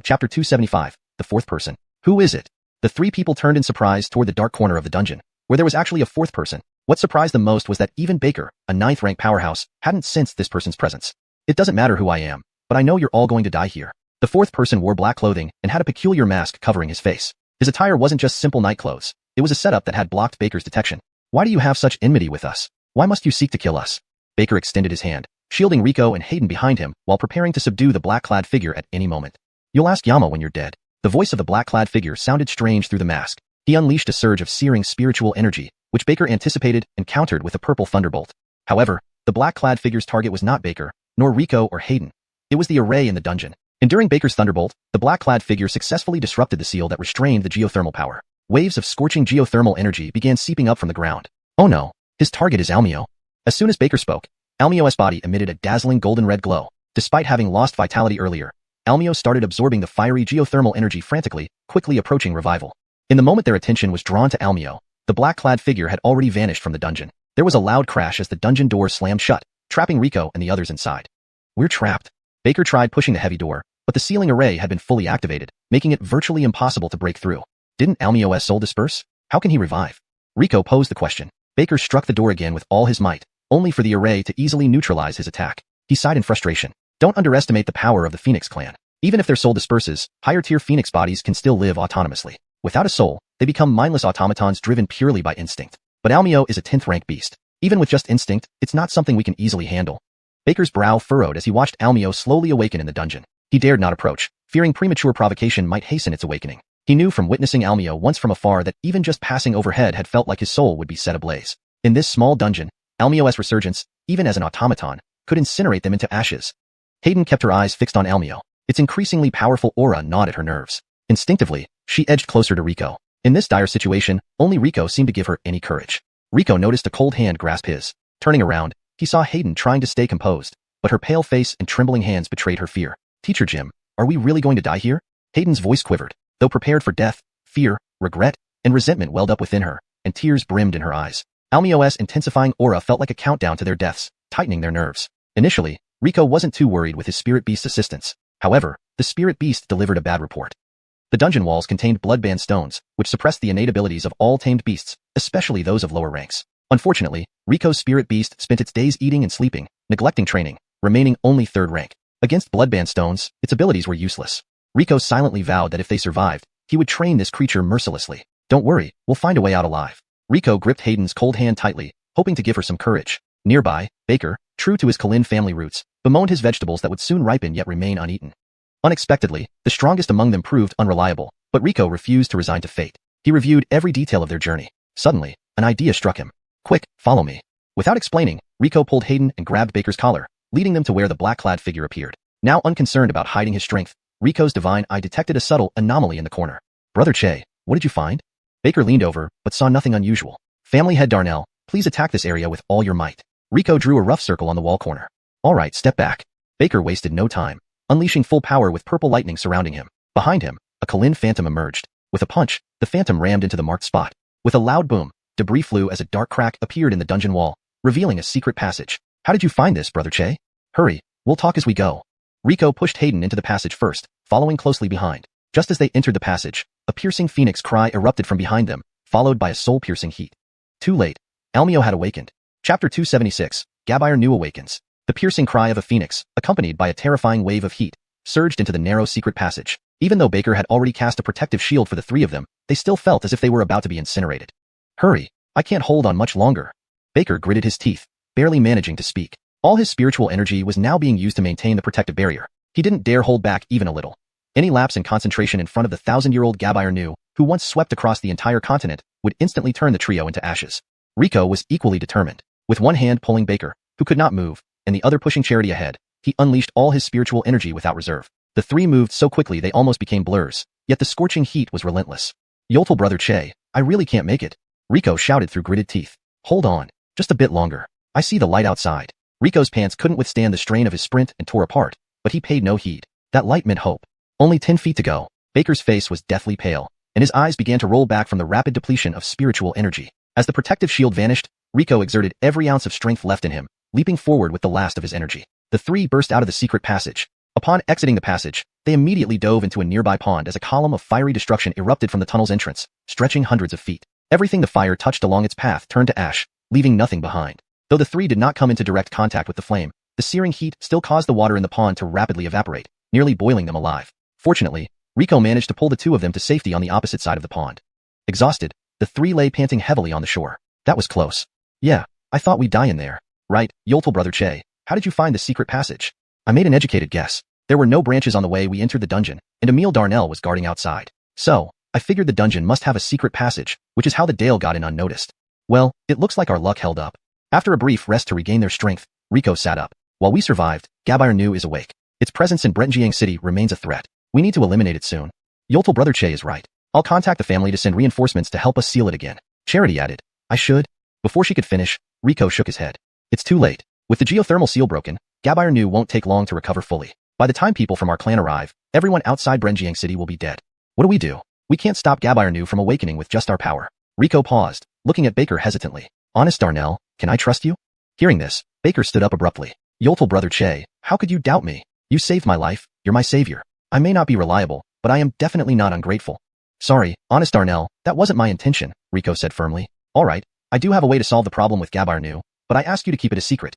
chapter 275, the fourth person. Who is it? The three people turned in surprise toward the dark corner of the dungeon, where there was actually a fourth person. What surprised them most was that even Baker, a 9th-rank powerhouse, hadn't sensed this person's presence. It doesn't matter who I am, but I know you're all going to die here. The fourth person wore black clothing and had a peculiar mask covering his face. His attire wasn't just simple night clothes. It was a setup that had blocked Baker's detection. Why do you have such enmity with us? Why must you seek to kill us? Baker extended his hand, shielding Rico and Hayden behind him while preparing to subdue the black-clad figure at any moment. You'll ask Yama when you're dead. The voice of the black-clad figure sounded strange through the mask. He unleashed a surge of searing spiritual energy, which Baker anticipated and countered with a purple thunderbolt. However, the black-clad figure's target was not Baker, nor Rico or Hayden. It was the array in the dungeon. Enduring Baker's thunderbolt, the black-clad figure successfully disrupted the seal that restrained the geothermal power. Waves of scorching geothermal energy began seeping up from the ground. Oh no, his target is Almio. As soon as Baker spoke, Almio's body emitted a dazzling golden-red glow. Despite having lost vitality earlier, Almio started absorbing the fiery geothermal energy frantically, quickly approaching revival. In the moment their attention was drawn to Almio, the black-clad figure had already vanished from the dungeon. There was a loud crash as the dungeon door slammed shut, trapping Rico and the others inside. We're trapped. Baker tried pushing the heavy door, but the sealing array had been fully activated, making it virtually impossible to break through. Didn't Almio's soul disperse? How can he revive? Rico posed the question. Baker struck the door again with all his might, only for the array to easily neutralize his attack. He sighed in frustration. Don't underestimate the power of the Phoenix clan. Even if their soul disperses, higher-tier Phoenix bodies can still live autonomously. Without a soul, they become mindless automatons driven purely by instinct. But Almio is a 10th-rank beast. Even with just instinct, it's not something we can easily handle. Baker's brow furrowed as he watched Almio slowly awaken in the dungeon. He dared not approach, fearing premature provocation might hasten its awakening. He knew from witnessing Almio once from afar that even just passing overhead had felt like his soul would be set ablaze. In this small dungeon, Almio's resurgence, even as an automaton, could incinerate them into ashes. Hayden kept her eyes fixed on Almio. Its increasingly powerful aura gnawed at her nerves. Instinctively, she edged closer to Rico. In this dire situation, only Rico seemed to give her any courage. Rico noticed a cold hand grasp his. Turning around, he saw Hayden trying to stay composed, but her pale face and trembling hands betrayed her fear. Teacher Jim, are we really going to die here? Hayden's voice quivered. Though prepared for death, fear, regret, and resentment welled up within her, and tears brimmed in her eyes. Almio's intensifying aura felt like a countdown to their deaths, tightening their nerves. Initially, Rico wasn't too worried with his Spirit Beast's assistance. However, the Spirit Beast delivered a bad report. The dungeon walls contained bloodband stones, which suppressed the innate abilities of all tamed beasts, especially those of lower ranks. Unfortunately, Rico's Spirit Beast spent its days eating and sleeping, neglecting training, remaining only 3rd rank. Against bloodband stones, its abilities were useless. Rico silently vowed that if they survived, he would train this creature mercilessly. Don't worry, we'll find a way out alive. Rico gripped Hayden's cold hand tightly, hoping to give her some courage. Nearby, Baker, true to his Kalin family roots, bemoaned his vegetables that would soon ripen yet remain uneaten. Unexpectedly, the strongest among them proved unreliable, but Rico refused to resign to fate. He reviewed every detail of their journey. Suddenly, an idea struck him. Quick, follow me. Without explaining, Rico pulled Hayden and grabbed Baker's collar, leading them to where the black-clad figure appeared. Now unconcerned about hiding his strength, Rico's divine eye detected a subtle anomaly in the corner. Brother Che, what did you find? Baker leaned over, but saw nothing unusual. Family head Darnell, please attack this area with all your might. Rico drew a rough circle on the wall corner. All right, step back. Baker wasted no time, unleashing full power with purple lightning surrounding him. Behind him, a Kalin phantom emerged. With a punch, the phantom rammed into the marked spot. With a loud boom, debris flew as a dark crack appeared in the dungeon wall, revealing a secret passage. How did you find this, Brother Che? Hurry, we'll talk as we go. Rico pushed Hayden into the passage first, following closely behind. Just as they entered the passage, a piercing phoenix cry erupted from behind them, followed by a soul-piercing heat. Too late. Almio had awakened. Chapter 276, Gabayar Nu awakens. The piercing cry of a phoenix, accompanied by a terrifying wave of heat, surged into the narrow secret passage. Even though Baker had already cast a protective shield for the 3 of them, they still felt as if they were about to be incinerated. Hurry, I can't hold on much longer. Baker gritted his teeth. barely managing to speak. All his spiritual energy was now being used to maintain the protective barrier. He didn't dare hold back even a little. Any lapse in concentration in front of the 1,000-year-old Gabair Nu, who once swept across the entire continent, would instantly turn the trio into ashes. Rico was equally determined. With one hand pulling Baker, who could not move, and the other pushing Charity ahead, he unleashed all his spiritual energy without reserve. The three moved so quickly they almost became blurs, yet the scorching heat was relentless. Yoltal brother Che, I really can't make it. Rico shouted through gritted teeth. Hold on, just a bit longer. I see the light outside. Rico's pants couldn't withstand the strain of his sprint and tore apart, but he paid no heed. That light meant hope. Only 10 feet to go. Baker's face was deathly pale, and his eyes began to roll back from the rapid depletion of spiritual energy. As the protective shield vanished, Rico exerted every ounce of strength left in him, leaping forward with the last of his energy. The three burst out of the secret passage. Upon exiting the passage, they immediately dove into a nearby pond as a column of fiery destruction erupted from the tunnel's entrance, stretching hundreds of feet. Everything the fire touched along its path turned to ash, leaving nothing behind. Though the three did not come into direct contact with the flame, the searing heat still caused the water in the pond to rapidly evaporate, nearly boiling them alive. Fortunately, Rico managed to pull the two of them to safety on the opposite side of the pond. Exhausted, the three lay panting heavily on the shore. That was close. Yeah, I thought we'd die in there. Right, Yoltal brother Che, how did you find the secret passage? I made an educated guess. There were no branches on the way we entered the dungeon, and Emil Darnell was guarding outside. So, I figured the dungeon must have a secret passage, which is how the Dale got in unnoticed. Well, it looks like our luck held up. After a brief rest to regain their strength, Rico sat up. While we survived, Gabair Nu is awake. Its presence in Brentjiang City remains a threat. We need to eliminate it soon. Yoltal brother Che is right. I'll contact the family to send reinforcements to help us seal it again. Charity added. I should. Before she could finish, Rico shook his head. It's too late. With the geothermal seal broken, Gabair Nu won't take long to recover fully. By the time people from our clan arrive, everyone outside Brentjiang City will be dead. What do? We can't stop Gabair Nu from awakening with just our power. Rico paused, looking at Baker hesitantly. Honest Darnell, can I trust you? Hearing this, Baker stood up abruptly. Yoltal brother Che, how could you doubt me? You saved my life, you're my savior. I may not be reliable, but I am definitely not ungrateful. Sorry, Honest Darnell, that wasn't my intention, Rico said firmly. Alright, I do have a way to solve the problem with Gabair Nu, but I ask you to keep it a secret.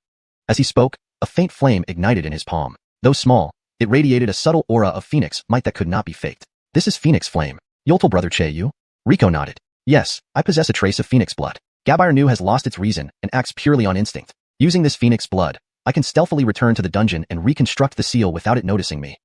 As he spoke, a faint flame ignited in his palm. Though small, it radiated a subtle aura of phoenix might that could not be faked. This is phoenix flame. Yoltal brother Che, you? Rico nodded. Yes, I possess a trace of phoenix blood. Gabair Nu has lost its reason and acts purely on instinct. Using this phoenix blood, I can stealthily return to the dungeon and reconstruct the seal without it noticing me.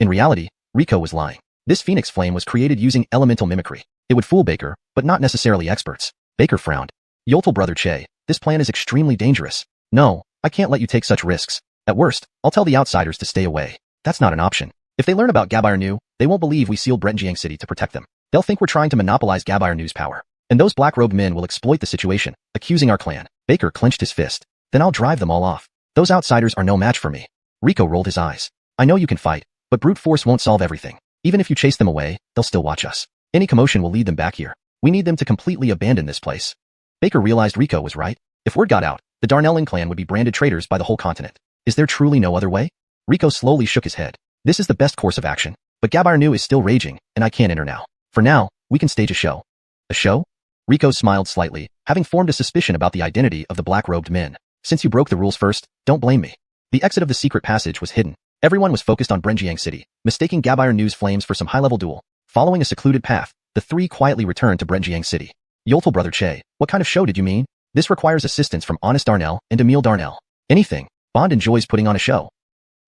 In reality, Rico was lying. This phoenix flame was created using elemental mimicry. It would fool Baker, but not necessarily experts. Baker frowned. Yoltal brother Che, this plan is extremely dangerous. No, I can't let you take such risks. At worst, I'll tell the outsiders to stay away. That's not an option. If they learn about Gabair Nu, they won't believe we sealed Brentjiang City to protect them. They'll think we're trying to monopolize Gabair Nu's power. And those black-robed men will exploit the situation, accusing our clan. Baker clenched his fist. Then I'll drive them all off. Those outsiders are no match for me. Rico rolled his eyes. I know you can fight, but brute force won't solve everything. Even if you chase them away, they'll still watch us. Any commotion will lead them back here. We need them to completely abandon this place. Baker realized Rico was right. If word got out, the Darnellin clan would be branded traitors by the whole continent. Is there truly no other way? Rico slowly shook his head. This is the best course of action. But Gabair Nu is still raging, and I can't enter now. For now, we can stage a show. A show? Rico smiled slightly, having formed a suspicion about the identity of the black-robed men. Since you broke the rules first, don't blame me. The exit of the secret passage was hidden. Everyone was focused on Brentjiang City, mistaking Gabair Nu's flames for some high-level duel. Following a secluded path, the three quietly returned to Brentjiang City. Yoltal brother Che, what kind of show did you mean? This requires assistance from Honest Darnell and Emil Darnell. Anything. Bond enjoys putting on a show.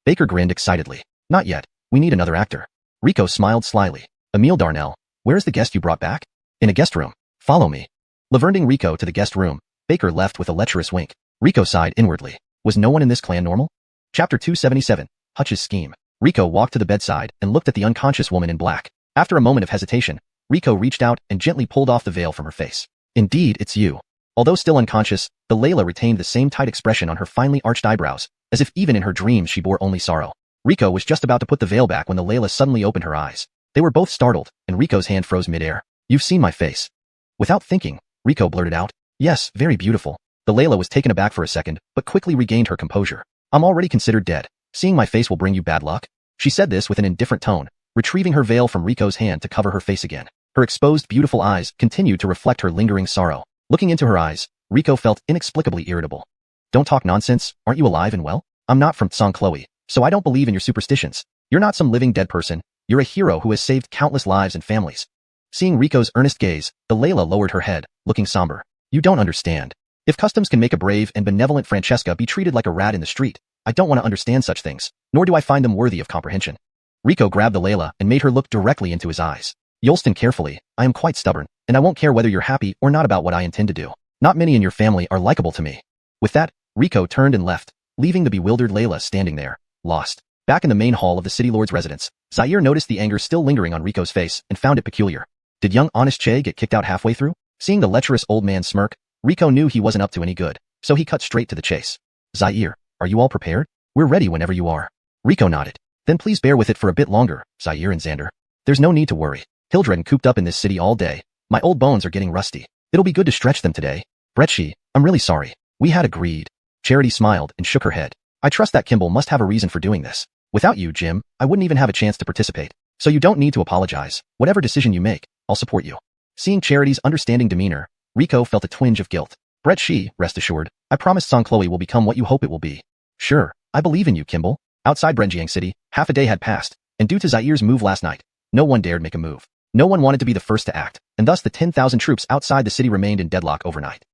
Baker grinned excitedly. Not yet. We need another actor. Rico smiled slyly. Emil Darnell, where is the guest you brought back? In a guest room. Follow me. Laverding Rico to the guest room, Baker left with a lecherous wink. Rico sighed inwardly. Was no one in this clan normal? Chapter 277, Hutch's Scheme. Rico walked to the bedside and looked at the unconscious woman in black. After a moment of hesitation, Rico reached out and gently pulled off the veil from her face. Indeed, it's you. Although still unconscious, the Layla retained the same tight expression on her finely arched eyebrows, as if even in her dreams she bore only sorrow. Rico was just about to put the veil back when the Layla suddenly opened her eyes. They were both startled, and Rico's hand froze midair. You've seen my face. Without thinking, Rico blurted out. Yes, very beautiful. The Layla was taken aback for a second, but quickly regained her composure. I'm already considered dead. Seeing my face will bring you bad luck? She said this with an indifferent tone, retrieving her veil from Rico's hand to cover her face again. Her exposed beautiful eyes continued to reflect her lingering sorrow. Looking into her eyes, Rico felt inexplicably irritable. Don't talk nonsense, aren't you alive and well? I'm not from Tsang Chloe, so I don't believe in your superstitions. You're not some living dead person, you're a hero who has saved countless lives and families. Seeing Rico's earnest gaze, the Layla lowered her head, looking somber. You don't understand. If customs can make a brave and benevolent Francesca be treated like a rat in the street, I don't want to understand such things, nor do I find them worthy of comprehension. Rico grabbed the Layla and made her look directly into his eyes. Yolston carefully, I am quite stubborn, and I won't care whether you're happy or not about what I intend to do. Not many in your family are likable to me. With that, Rico turned and left, leaving the bewildered Layla standing there, lost. Back in the main hall of the city lord's residence, Zaire noticed the anger still lingering on Rico's face and found it peculiar. Did young honest Che get kicked out halfway through? Seeing the lecherous old man smirk, Rico knew he wasn't up to any good, so he cut straight to the chase. Zaire, are you all prepared? We're ready whenever you are. Rico nodded. Then please bear with it for a bit longer, Zaire and Xander. There's no need to worry. Hildred cooped up in this city all day. My old bones are getting rusty. It'll be good to stretch them today. Bretshi, I'm really sorry. We had agreed. Charity smiled and shook her head. I trust that Kimball must have a reason for doing this. Without you, Jim, I wouldn't even have a chance to participate. So you don't need to apologize. Whatever decision you make, I'll support you. Seeing Charity's understanding demeanor, Rico felt a twinge of guilt. Bretshi, rest assured, I promise Song Chloe will become what you hope it will be. Sure, I believe in you, Kimball. Outside Brenjiang City, half a day had passed, and due to Zaire's move last night, no one dared make a move. No one wanted to be the first to act, and thus the 10,000 troops outside the city remained in deadlock overnight.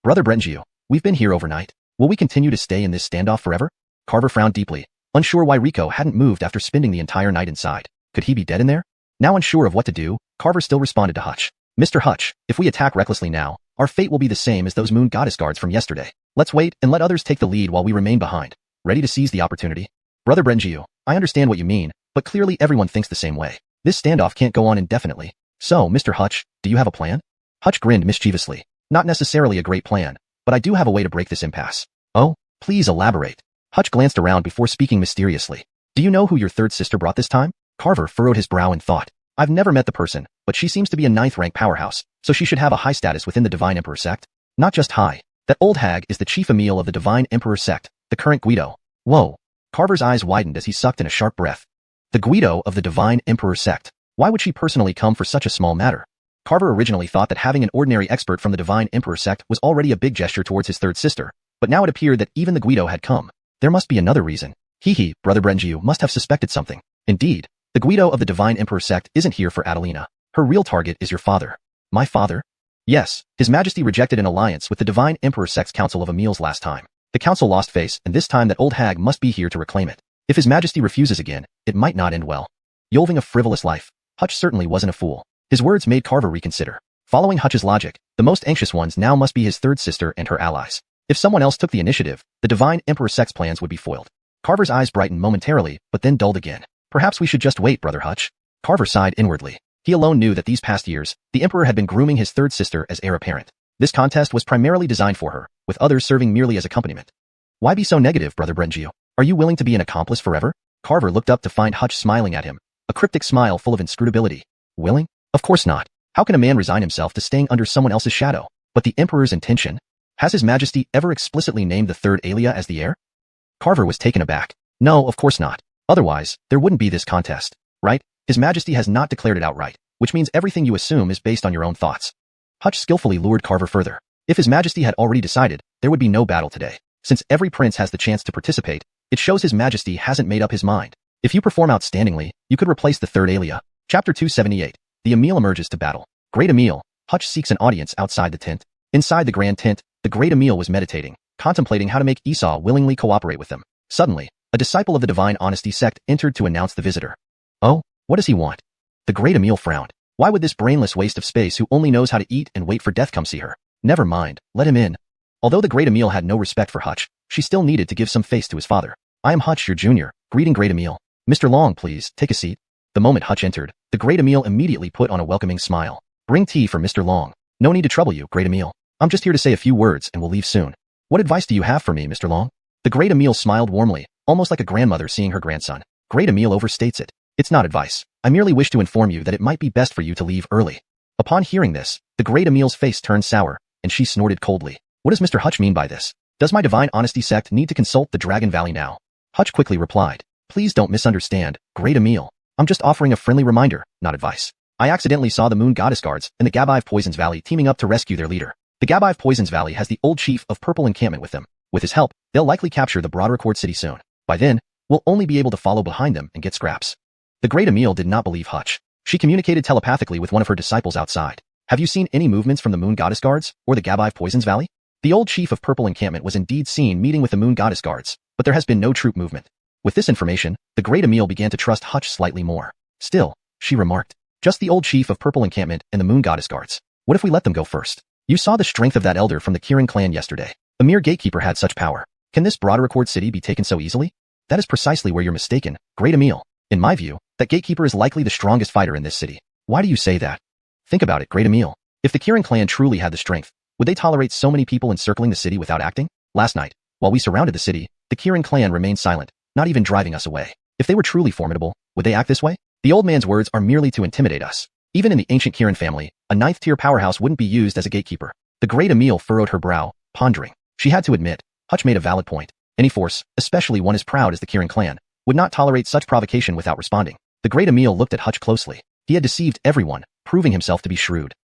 Brother Brenjiu, we've been here overnight. Will we continue to stay in this standoff forever? Carver frowned deeply, unsure why Rico hadn't moved after spending the entire night inside. Could he be dead in there? Now unsure of what to do, Carver still responded to Hutch. Mr. Hutch, if we attack recklessly now, our fate will be the same as those moon goddess guards from yesterday. Let's wait and let others take the lead while we remain behind, ready to seize the opportunity. Brother Brenjiu, I understand what you mean, but clearly everyone thinks the same way. This standoff can't go on indefinitely. So, Mr. Hutch, do you have a plan? Hutch grinned mischievously. Not necessarily a great plan, but I do have a way to break this impasse. Oh, please elaborate. Hutch glanced around before speaking mysteriously. Do you know who your third sister brought this time? Carver furrowed his brow in thought. I've never met the person, but she seems to be a 9th rank powerhouse, so she should have a high status within the Divine Emperor Sect. Not just high. That old hag is the chief Emil of the Divine Emperor Sect, the current Guido. Whoa. Carver's eyes widened as he sucked in a sharp breath. The Guido of the Divine Emperor Sect. Why would she personally come for such a small matter? Carver originally thought that having an ordinary expert from the Divine Emperor Sect was already a big gesture towards his third sister, but now it appeared that even the Guido had come. There must be another reason. Hee, Brother Brenjiu must have suspected something. Indeed, the Guido of the Divine Emperor Sect isn't here for Adelina. Her real target is your father. My father? Yes, His Majesty rejected an alliance with the Divine Emperor Sect's Council of Emils last time. The council lost face, and this time that old hag must be here to reclaim it. If His Majesty refuses again, it might not end well. Yolving a frivolous life. Hutch certainly wasn't a fool. His words made Carver reconsider. Following Hutch's logic, the most anxious ones now must be his third sister and her allies. If someone else took the initiative, the Divine Emperor Sect's plans would be foiled. Carver's eyes brightened momentarily, but then dulled again. Perhaps we should just wait, Brother Hutch. Carver sighed inwardly. He alone knew that these past years, the Emperor had been grooming his third sister as heir apparent. This contest was primarily designed for her, with others serving merely as accompaniment. Why be so negative, Brother Brenjiu? Are you willing to be an accomplice forever? Carver looked up to find Hutch smiling at him, a cryptic smile full of inscrutability. Willing? Of course not. How can a man resign himself to staying under someone else's shadow? But the Emperor's intention? Has His Majesty ever explicitly named the third Alia as the heir? Carver was taken aback. No, of course not. Otherwise, there wouldn't be this contest, right? His Majesty has not declared it outright, which means everything you assume is based on your own thoughts. Hutch skillfully lured Carver further. If His Majesty had already decided, there would be no battle today. Since every prince has the chance to participate, it shows His Majesty hasn't made up his mind. If you perform outstandingly, you could replace the third Alia. Chapter 278. The Emil emerges to battle. Great Emil. Hutch seeks an audience outside the tent. Inside the grand tent, the Great Emil was meditating, contemplating how to make Esau willingly cooperate with them. Suddenly, a disciple of the Divine Honesty Sect entered to announce the visitor. Oh, what does he want? The Great Emil frowned. Why would this brainless waste of space who only knows how to eat and wait for death come see her? Never mind, let him in. Although the Great Emil had no respect for Hutch, she still needed to give some face to his father. I am Hutch, your junior. Greeting Great Emil. Mr. Long, please, take a seat. The moment Hutch entered, the Great Emil immediately put on a welcoming smile. Bring tea for Mr. Long. No need to trouble you, Great Emil. I'm just here to say a few words and we'll leave soon. What advice do you have for me, Mr. Long? The Great Emil smiled warmly, almost like a grandmother seeing her grandson. Great Emil overstates it. It's not advice. I merely wish to inform you that it might be best for you to leave early. Upon hearing this, the Great Emil's face turned sour, and she snorted coldly. What does Mr. Hutch mean by this? Does my Divine Honesty Sect need to consult the Dragon Valley now? Hutch quickly replied. Please don't misunderstand, Great Emil. I'm just offering a friendly reminder, not advice. I accidentally saw the Moon Goddess Guards and the Gabai of Poisons Valley teaming up to rescue their leader. The Gabai of Poisons Valley has the old chief of Purple encampment with them. With his help, they'll likely capture the broader Court City soon. By then, we'll only be able to follow behind them and get scraps. The Great Emil did not believe Hutch. She communicated telepathically with one of her disciples outside. Have you seen any movements from the Moon Goddess Guards or the Gabai of Poisons Valley? The old chief of Purple Encampment was indeed seen meeting with the Moon Goddess guards, but there has been no troop movement. With this information, the great Emil began to trust Hutch slightly more. Still, she remarked, just the old chief of Purple Encampment and the Moon Goddess guards. What if we let them go first? You saw the strength of that elder from the Kirin clan yesterday. A mere gatekeeper had such power. Can this Broad city be taken so easily? That is precisely where you're mistaken, great Emil. In my view, that gatekeeper is likely the strongest fighter in this city. Why do you say that? Think about it, great Emil. If the Kirin clan truly had the strength, would they tolerate so many people encircling the city without acting? Last night, while we surrounded the city, the Kirin clan remained silent, not even driving us away. If they were truly formidable, would they act this way? The old man's words are merely to intimidate us. Even in the ancient Kirin family, a 9th-tier powerhouse wouldn't be used as a gatekeeper. The great Emil furrowed her brow, pondering. She had to admit, Hutch made a valid point. Any force, especially one as proud as the Kirin clan, would not tolerate such provocation without responding. The great Emil looked at Hutch closely. He had deceived everyone, proving himself to be shrewd.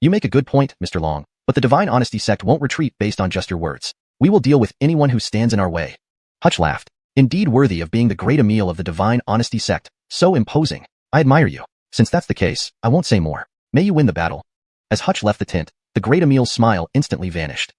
You make a good point, Mr. Long, but the Divine Honesty Sect won't retreat based on just your words. We will deal with anyone who stands in our way. Hutch laughed. Indeed worthy of being the great Emil of the Divine Honesty Sect, so imposing. I admire you. Since that's the case, I won't say more. May you win the battle. As Hutch left the tent, the great Emil's smile instantly vanished.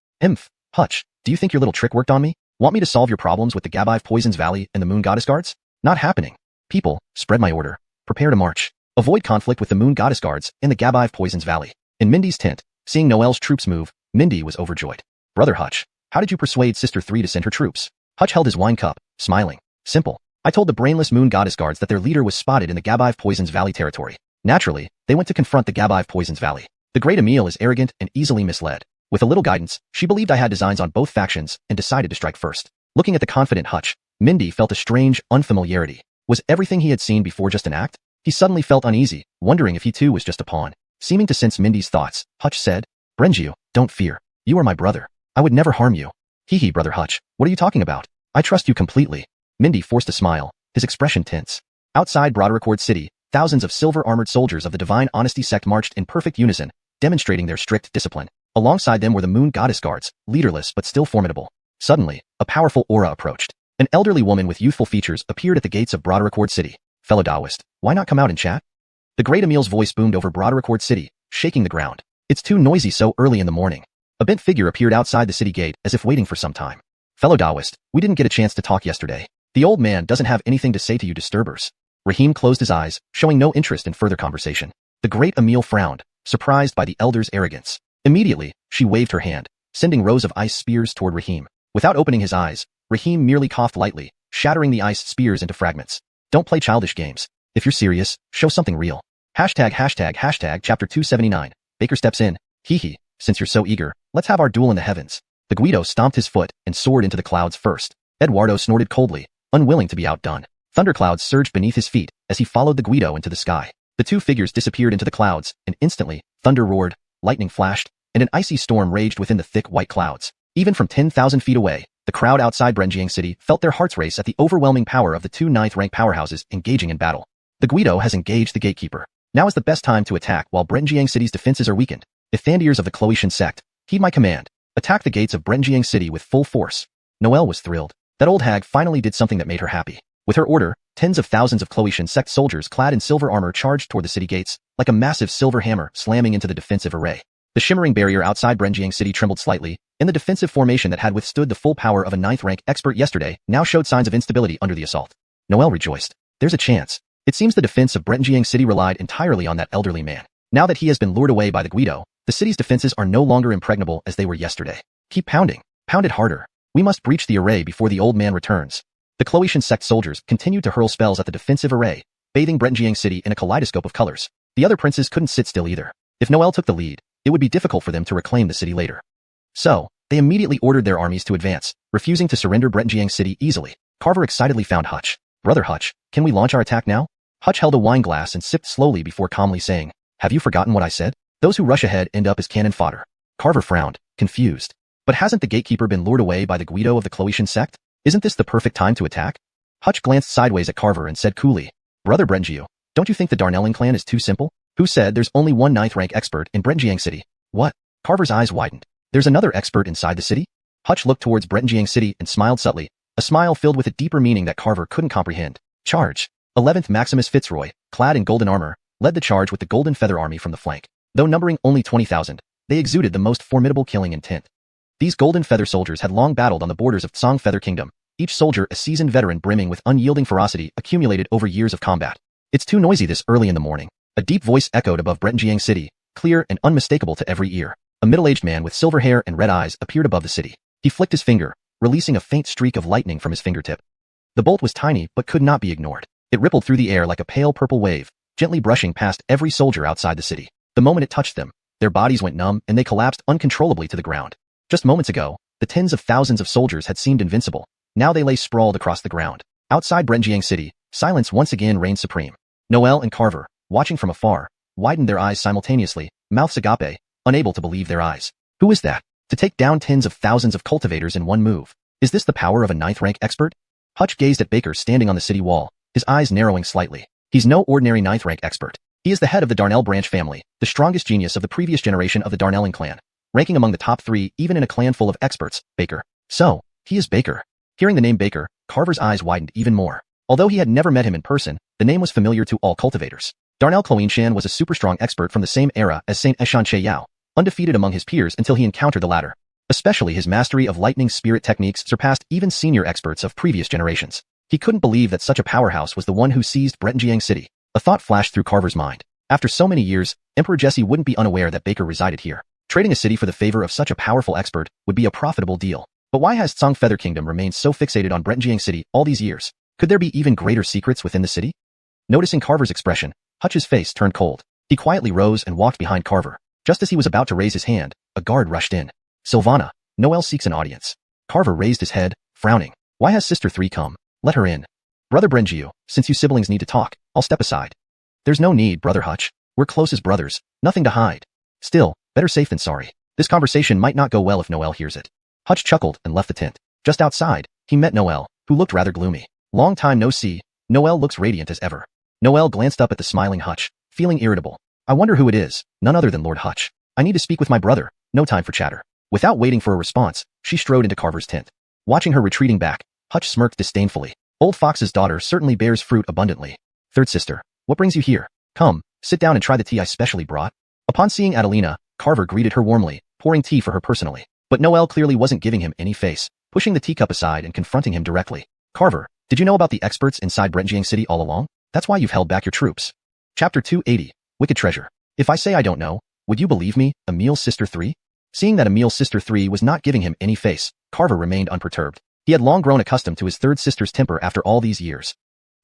Hutch, do you think your little trick worked on me? Want me to solve your problems with the Gabive Poisons Valley and the Moon Goddess Guards? Not happening. People, spread my order. Prepare to march. Avoid conflict with the Moon Goddess Guards in the Gabive Poisons Valley. In Mindy's tent, seeing Noel's troops move, Mindy was overjoyed. Brother Hutch, how did you persuade Sister 3 to send her troops? Hutch held his wine cup, smiling. Simple. I told the brainless Moon Goddess Guards that their leader was spotted in the Gabive Poisons Valley territory. Naturally, they went to confront the Gabive Poisons Valley. The great Emil is arrogant and easily misled. With a little guidance, she believed I had designs on both factions and decided to strike first. Looking at the confident Hutch, Mindy felt a strange unfamiliarity. Was everything he had seen before just an act? He suddenly felt uneasy, wondering if he too was just a pawn. Seeming to sense Mindy's thoughts, Hutch said, Brenjiu, don't fear. You are my brother. I would never harm you. Hee brother Hutch, what are you talking about? I trust you completely. Mindy forced a smile, his expression tense. Outside Broad City, thousands of silver-armored soldiers of the Divine Honesty Sect marched in perfect unison, demonstrating their strict discipline. Alongside them were the Moon Goddess Guards, leaderless but still formidable. Suddenly, a powerful aura approached. An elderly woman with youthful features appeared at the gates of Broad City. Fellow Taoist, why not come out and chat? The great Emil's voice boomed over Broad City, shaking the ground. It's too noisy so early in the morning. A bent figure appeared outside the city gate as if waiting for some time. Fellow Taoist, we didn't get a chance to talk yesterday. The old man doesn't have anything to say to you disturbers. Rahim closed his eyes, showing no interest in further conversation. The great Emil frowned, surprised by the elder's arrogance. Immediately, she waved her hand, sending rows of ice spears toward Rahim. Without opening his eyes, Rahim merely coughed lightly, shattering the ice spears into fragments. Don't play childish games. If you're serious, show something real. Hashtag chapter 279. Baker steps in. Hee. Since you're so eager, let's have our duel in the heavens. The Guido stomped his foot and soared into the clouds first. Eduardo snorted coldly, unwilling to be outdone. Thunderclouds surged beneath his feet as he followed the Guido into the sky. The two figures disappeared into the clouds, and instantly, thunder roared, lightning flashed, and an icy storm raged within the thick white clouds. Even from 10,000 feet away, the crowd outside Brenjiang City felt their hearts race at the overwhelming power of the two 9th-rank powerhouses engaging in battle. The Guido has engaged the gatekeeper. Now is the best time to attack while Brenjiang City's defenses are weakened. Ithandiers of the Cloetian sect, heed my command. Attack the gates of Brenjiang City with full force. Noelle was thrilled. That old hag finally did something that made her happy. With her order, tens of thousands of Cloetian sect soldiers clad in silver armor charged toward the city gates, like a massive silver hammer slamming into the defensive array. The shimmering barrier outside Brenjiang City trembled slightly, and the defensive formation that had withstood the full power of a 9th-rank expert yesterday now showed signs of instability under the assault. Noelle rejoiced. There's a chance. It seems the defense of Brenjiang City relied entirely on that elderly man. Now that he has been lured away by the Guido, the city's defenses are no longer impregnable as they were yesterday. Keep pounding. Pound it harder. We must breach the array before the old man returns. The Cloetian sect soldiers continued to hurl spells at the defensive array, bathing Brenjiang City in a kaleidoscope of colors. The other princes couldn't sit still either. If Noelle took the lead, it would be difficult for them to reclaim the city later. So, they immediately ordered their armies to advance, refusing to surrender Brenjiang City easily. Carver excitedly found Hutch. Brother Hutch, can we launch our attack now? Hutch held a wine glass and sipped slowly before calmly saying, Have you forgotten what I said? Those who rush ahead end up as cannon fodder. Carver frowned, confused. But hasn't the gatekeeper been lured away by the Guido of the Cloetian sect? Isn't this the perfect time to attack? Hutch glanced sideways at Carver and said coolly, Brother Brenjiu, don't you think the Darnelling clan is too simple? Who said there's only one 9th-rank expert in Brenjiang City? What? Carver's eyes widened. There's another expert inside the city? Hutch looked towards Brenjiang City and smiled subtly, a smile filled with a deeper meaning that Carver couldn't comprehend. Charge! 11th Maximus Fitzroy, clad in golden armor, led the charge with the Golden Feather Army from the flank. Though numbering only 20,000, they exuded the most formidable killing intent. These golden feather soldiers had long battled on the borders of Tsong Feather Kingdom, each soldier a seasoned veteran brimming with unyielding ferocity accumulated over years of combat. It's too noisy this early in the morning. A deep voice echoed above Bretonjiang City, clear and unmistakable to every ear. A middle-aged man with silver hair and red eyes appeared above the city. He flicked his finger, releasing a faint streak of lightning from his fingertip. The bolt was tiny but could not be ignored. It rippled through the air like a pale purple wave, gently brushing past every soldier outside the city. The moment it touched them, their bodies went numb and they collapsed uncontrollably to the ground. Just moments ago, the tens of thousands of soldiers had seemed invincible. Now they lay sprawled across the ground. Outside Bretonjiang City, silence once again reigned supreme. Noelle and Carver, watching from afar, widened their eyes simultaneously, mouths agape, unable to believe their eyes. Who is that? To take down tens of thousands of cultivators in one move. Is this the power of a 9th-rank expert? Hutch gazed at Baker standing on the city wall, his eyes narrowing slightly. He's no ordinary 9th-rank expert. He is the head of the Darnell branch family, the strongest genius of the previous generation of the Darnelling clan, ranking among the top 3 even in a clan full of experts, Baker. So, he is Baker. Hearing the name Baker, Carver's eyes widened even more. Although he had never met him in person, the name was familiar to all cultivators. Darnell Cloinshan was a super strong expert from the same era as Saint Xianxia Yao, undefeated among his peers until he encountered the latter. Especially his mastery of lightning spirit techniques surpassed even senior experts of previous generations. He couldn't believe that such a powerhouse was the one who seized Bretonjiang City. A thought flashed through Carver's mind. After so many years, Emperor Jesse wouldn't be unaware that Baker resided here. Trading a city for the favor of such a powerful expert would be a profitable deal. But why has Tsong Feather Kingdom remained so fixated on Bretonjiang City all these years? Could there be even greater secrets within the city? Noticing Carver's expression, Hutch's face turned cold. He quietly rose and walked behind Carver. Just as he was about to raise his hand, a guard rushed in. Sylvana, Noelle seeks an audience. Carver raised his head, frowning. Why has Sister 3 come? Let her in. Brother Brengiu, since you siblings need to talk, I'll step aside. There's no need, Brother Hutch. We're close as brothers, nothing to hide. Still, better safe than sorry. This conversation might not go well if Noelle hears it. Hutch chuckled and left the tent. Just outside, he met Noelle, who looked rather gloomy. Long time no see, Noelle looks radiant as ever. Noelle glanced up at the smiling Hutch, feeling irritable. I wonder who it is, none other than Lord Hutch. I need to speak with my brother, no time for chatter. Without waiting for a response, she strode into Carver's tent. Watching her retreating back, Hutch smirked disdainfully. Old Fox's daughter certainly bears fruit abundantly. Third sister, what brings you here? Come, sit down and try the tea I specially brought. Upon seeing Adelina, Carver greeted her warmly, pouring tea for her personally. But Noelle clearly wasn't giving him any face, pushing the teacup aside and confronting him directly. Carver, did you know about the experts inside Bretonjiang City all along? That's why you've held back your troops. Chapter 280, Wicked Treasure. If I say I don't know, would you believe me, Emil's Sister 3? Seeing that Emil's Sister 3 was not giving him any face, Carver remained unperturbed. He had long grown accustomed to his third sister's temper after all these years.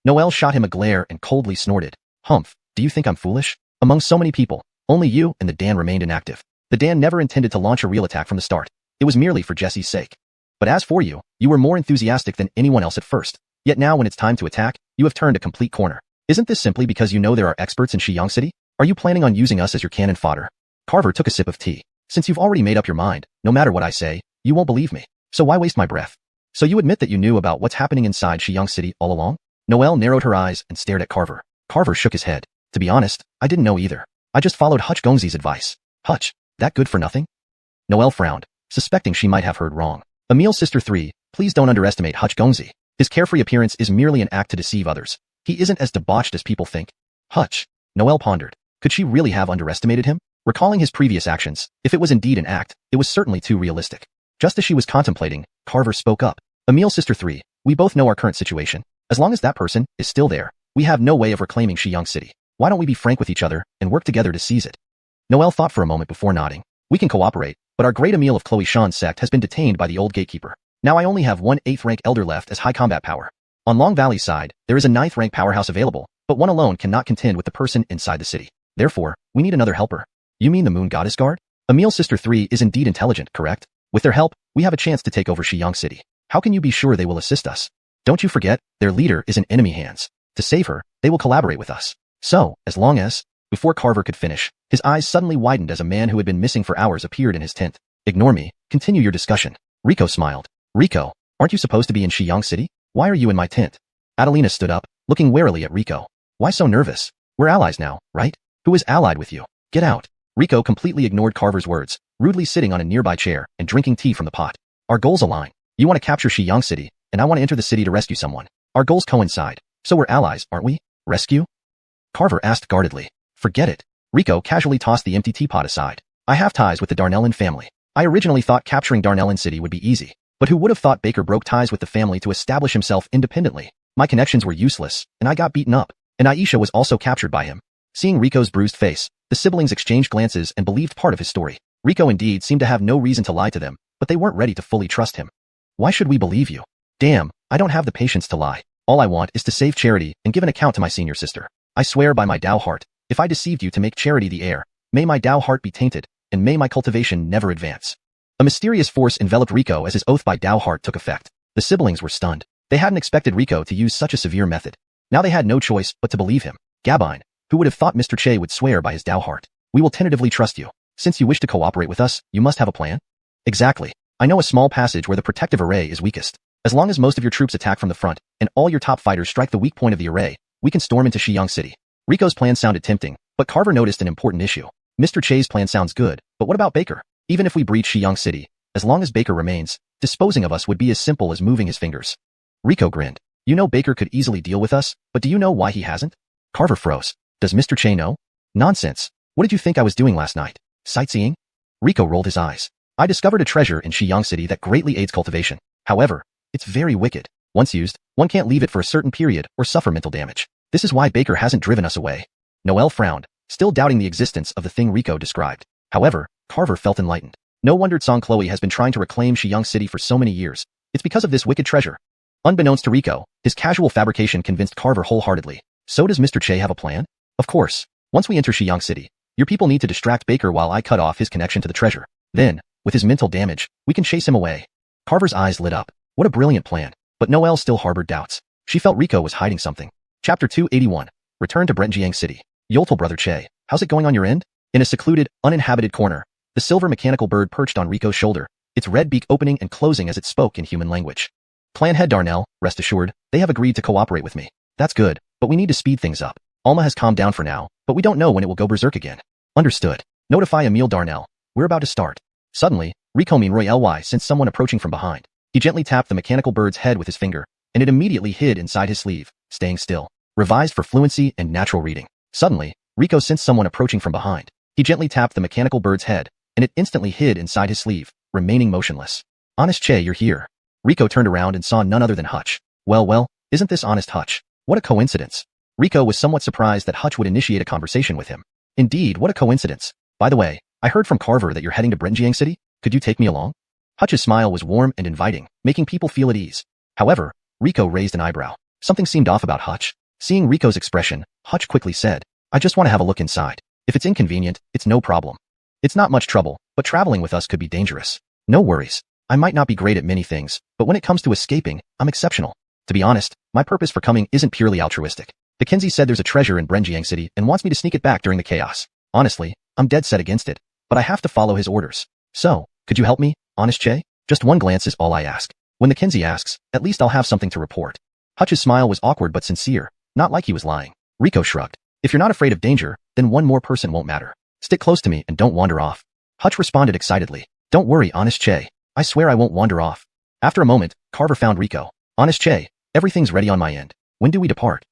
Noelle shot him a glare and coldly snorted. Humph, do you think I'm foolish? Among so many people, only you and the Dan remained inactive. The Dan never intended to launch a real attack from the start. It was merely for Jesse's sake. But as for you, you were more enthusiastic than anyone else at first. Yet now when it's time to attack, you have turned a complete corner. Isn't this simply because you know there are experts in Xianxia City? Are you planning on using us as your cannon fodder? Carver took a sip of tea. Since you've already made up your mind, no matter what I say, you won't believe me. So why waste my breath? So you admit that you knew about what's happening inside Xianxia City all along? Noelle narrowed her eyes and stared at Carver. Carver shook his head. To be honest, I didn't know either. I just followed Hutch Gongzi's advice. Hutch, that good for nothing? Noelle frowned, suspecting she might have heard wrong. Emil's Sister 3, please don't underestimate Hutch Gongzi. His carefree appearance is merely an act to deceive others. He isn't as debauched as people think. Hutch, Noelle pondered. Could she really have underestimated him? Recalling his previous actions, if it was indeed an act, it was certainly too realistic. Just as she was contemplating, Carver spoke up. Emil's Sister 3, we both know our current situation. As long as that person is still there, we have no way of reclaiming Xianxia City. Why don't we be frank with each other and work together to seize it? Noelle thought for a moment before nodding. We can cooperate, but our great Emil of Chloe Shan's sect has been detained by the old gatekeeper. Now I only have one 8th rank elder left as high combat power. On Long Valley's side, there is a 9th rank powerhouse available, but one alone cannot contend with the person inside the city. Therefore, we need another helper. You mean the Moon Goddess Guard? Emil's Sister 3 is indeed intelligent, correct? With their help, we have a chance to take over Xianxia City. How can you be sure they will assist us? Don't you forget, their leader is in enemy hands. To save her, they will collaborate with us. So, as long as... Before Carver could finish, his eyes suddenly widened as a man who had been missing for hours appeared in his tent. Ignore me, continue your discussion. Rico smiled. Rico, aren't you supposed to be in Xianxia City? Why are you in my tent? Adelina stood up, looking warily at Rico. Why so nervous? We're allies now, right? Who is allied with you? Get out. Rico completely ignored Carver's words, rudely sitting on a nearby chair and drinking tea from the pot. Our goals align. You want to capture Xianxia City, and I want to enter the city to rescue someone. Our goals coincide. So we're allies, aren't we? Rescue? Carver asked guardedly. Forget it. Rico casually tossed the empty teapot aside. I have ties with the Darnellin family. I originally thought capturing Darnellin City would be easy, but who would have thought Baker broke ties with the family to establish himself independently? My connections were useless, and I got beaten up, and Aisha was also captured by him. Seeing Rico's bruised face, the siblings exchanged glances and believed part of his story. Rico indeed seemed to have no reason to lie to them, but they weren't ready to fully trust him. Why should we believe you? Damn, I don't have the patience to lie. All I want is to save Charity and give an account to my senior sister. I swear by my Tao heart, if I deceived you to make Charity the heir, may my Tao heart be tainted, and may my cultivation never advance. A mysterious force enveloped Rico as his oath by Tao heart took effect. The siblings were stunned. They hadn't expected Rico to use such a severe method. Now they had no choice but to believe him. Gabine, who would have thought Mr. Che would swear by his Tao heart? We will tentatively trust you. Since you wish to cooperate with us, you must have a plan? Exactly. I know a small passage where the protective array is weakest. As long as most of your troops attack from the front, and all your top fighters strike the weak point of the array, we can storm into Xianxia City. Rico's plan sounded tempting, but Carver noticed an important issue. Mr. Che's plan sounds good, but what about Baker? Even if we breach Xianxia City, as long as Baker remains, disposing of us would be as simple as moving his fingers. Rico grinned. You know Baker could easily deal with us, but do you know why he hasn't? Carver froze. Does Mr. Che know? Nonsense. What did you think I was doing last night? Sightseeing? Rico rolled his eyes. I discovered a treasure in Xianxia City that greatly aids cultivation. However, it's very wicked. Once used, one can't leave it for a certain period or suffer mental damage. This is why Baker hasn't driven us away. Noel frowned, still doubting the existence of the thing Rico described. However, Carver felt enlightened. No wonder Song Chloe has been trying to reclaim Xianxia City for so many years. It's because of this wicked treasure. Unbeknownst to Rico, his casual fabrication convinced Carver wholeheartedly. So does Mr. Che have a plan? Of course. Once we enter Xianxia City, your people need to distract Baker while I cut off his connection to the treasure. Then, with his mental damage, we can chase him away. Carver's eyes lit up. What a brilliant plan. But Noelle still harbored doubts. She felt Rico was hiding something. Chapter 281. Return to Brentjiang City. Yoltal brother Che, how's it going on your end? In a secluded, uninhabited corner, the silver mechanical bird perched on Rico's shoulder, its red beak opening and closing as it spoke in human language. Clan head Darnell, rest assured, they have agreed to cooperate with me. That's good, but we need to speed things up. Alma has calmed down for now, but we don't know when it will go berserk again. Understood. Notify Emile Darnell. We're about to start. Suddenly, Rico Roy sensed someone approaching from behind. He gently tapped the mechanical bird's head with his finger, and it immediately hid inside his sleeve, staying still. Revised for fluency and natural reading. Suddenly, Rico sensed someone approaching from behind. He gently tapped the mechanical bird's head, and it instantly hid inside his sleeve, remaining motionless. Honest Che, you're here. Rico turned around and saw none other than Hutch. Well, isn't this honest Hutch? What a coincidence. Rico was somewhat surprised that Hutch would initiate a conversation with him. Indeed, what a coincidence. By the way, I heard from Carver that you're heading to Brentjiang City. Could you take me along? Hutch's smile was warm and inviting, making people feel at ease. However, Rico raised an eyebrow. Something seemed off about Hutch. Seeing Rico's expression, Hutch quickly said, I just want to have a look inside. If it's inconvenient, it's no problem. It's not much trouble, but traveling with us could be dangerous. No worries. I might not be great at many things, but when it comes to escaping, I'm exceptional. To be honest, my purpose for coming isn't purely altruistic. Mackenzie said there's a treasure in Brentjiang City and wants me to sneak it back during the chaos. Honestly, I'm dead set against it, but I have to follow his orders. So, could you help me, honest Che? Just one glance is all I ask. When Mackenzie asks, at least I'll have something to report. Hutch's smile was awkward but sincere, not like he was lying. Rico shrugged. If you're not afraid of danger, then one more person won't matter. Stick close to me and don't wander off. Hutch responded excitedly. Don't worry, honest Che. I swear I won't wander off. After a moment, Carver found Rico. Honest Che, everything's ready on my end. When do we depart?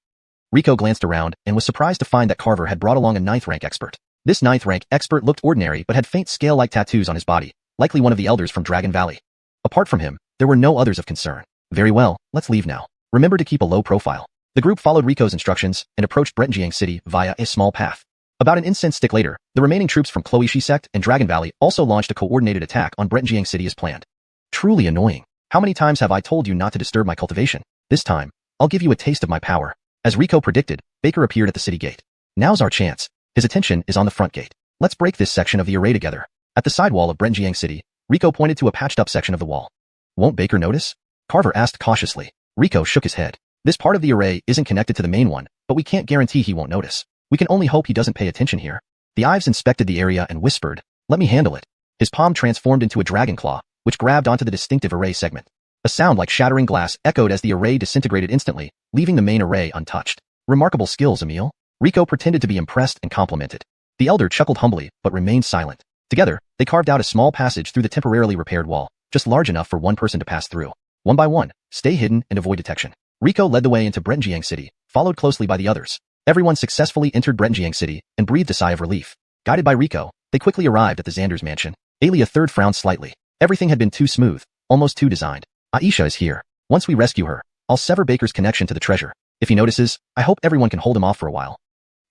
Rico glanced around and was surprised to find that Carver had brought along a 9th rank expert. This 9th rank expert looked ordinary but had faint scale-like tattoos on his body, likely one of the elders from Dragon Valley. Apart from him, there were no others of concern. Very well, let's leave now. Remember to keep a low profile. The group followed Rico's instructions and approached Brentjiang City via a small path. About an incense stick later, the remaining troops from Chloe Shi Sect and Dragon Valley also launched a coordinated attack on Brentjiang City as planned. Truly annoying. How many times have I told you not to disturb my cultivation? This time, I'll give you a taste of my power. As Rico predicted, Baker appeared at the city gate. Now's our chance. His attention is on the front gate. Let's break this section of the array together. At the side wall of Brentjiang City, Rico pointed to a patched-up section of the wall. Won't Baker notice? Carver asked cautiously. Rico shook his head. This part of the array isn't connected to the main one, but we can't guarantee he won't notice. We can only hope he doesn't pay attention here. The Ives inspected the area and whispered, let me handle it. His palm transformed into a dragon claw, which grabbed onto the distinctive array segment. A sound like shattering glass echoed as the array disintegrated instantly, leaving the main array untouched. Remarkable skills, Emile. Rico pretended to be impressed and complimented. The elder chuckled humbly, but remained silent. Together, they carved out a small passage through the temporarily repaired wall, just large enough for one person to pass through. One by one, stay hidden and avoid detection. Rico led the way into Brentjiang City, followed closely by the others. Everyone successfully entered Brentjiang City and breathed a sigh of relief. Guided by Rico, they quickly arrived at the Xander's mansion. Alia third frowned slightly. Everything had been too smooth, almost too designed. Aisha is here. Once we rescue her, I'll sever Baker's connection to the treasure. If he notices, I hope everyone can hold him off for a while.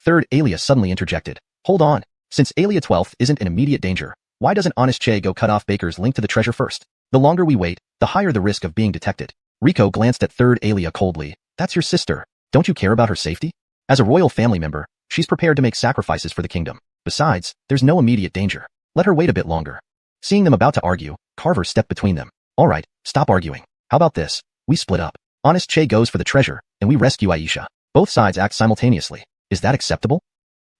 Third, Alia suddenly interjected. Hold on. Since Alia 12th isn't in immediate danger, why doesn't Honest Che go cut off Baker's link to the treasure first? The longer we wait, the higher the risk of being detected. Rico glanced at third Alia coldly. That's your sister. Don't you care about her safety? As a royal family member, she's prepared to make sacrifices for the kingdom. Besides, there's no immediate danger. Let her wait a bit longer. Seeing them about to argue, Carver stepped between them. All right, stop arguing. How about this? We split up. Honest Che goes for the treasure, and we rescue Aisha. Both sides act simultaneously. Is that acceptable?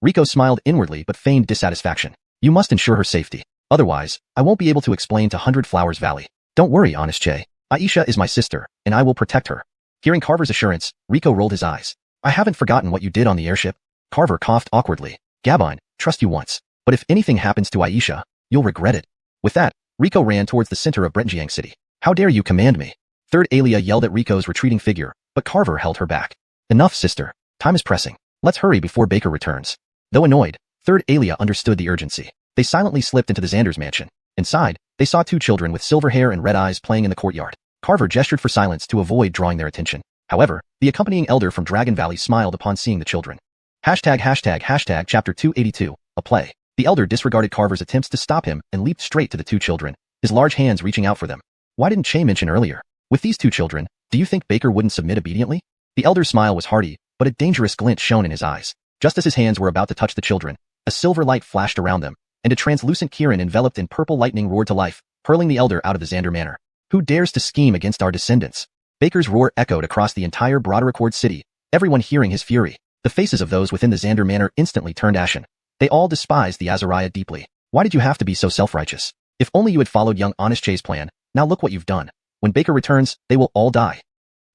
Rico smiled inwardly but feigned dissatisfaction. You must ensure her safety. Otherwise, I won't be able to explain to 100 Flowers Valley. Don't worry, Honest Che. Aisha is my sister, and I will protect her. Hearing Carver's assurance, Rico rolled his eyes. I haven't forgotten what you did on the airship. Carver coughed awkwardly. Gabon, trust you once. But if anything happens to Aisha, you'll regret it. With that, Rico ran towards the center of Brenjiang City. How dare you command me? Third Alia yelled at Rico's retreating figure, but Carver held her back. Enough, sister. Time is pressing. Let's hurry before Baker returns. Though annoyed, Third Alia understood the urgency. They silently slipped into the Xander's mansion. Inside, they saw two children with silver hair and red eyes playing in the courtyard. Carver gestured for silence to avoid drawing their attention. However, the accompanying elder from Dragon Valley smiled upon seeing the children. Hashtag chapter 282, a play. The elder disregarded Carver's attempts to stop him and leaped straight to the two children, his large hands reaching out for them. Why didn't Che mention earlier? With these two children, do you think Baker wouldn't submit obediently? The elder's smile was hearty, but a dangerous glint shone in his eyes. Just as his hands were about to touch the children, a silver light flashed around them, and a translucent Kirin enveloped in purple lightning roared to life, hurling the elder out of the Xander Manor. Who dares to scheme against our descendants? Baker's roar echoed across the entire Broderick city, everyone hearing his fury. The faces of those within the Xander Manor instantly turned ashen. They all despised the Azariah deeply. Why did you have to be so self-righteous? If only you had followed young Honest Che's plan. Now look what you've done. When Baker returns, they will all die.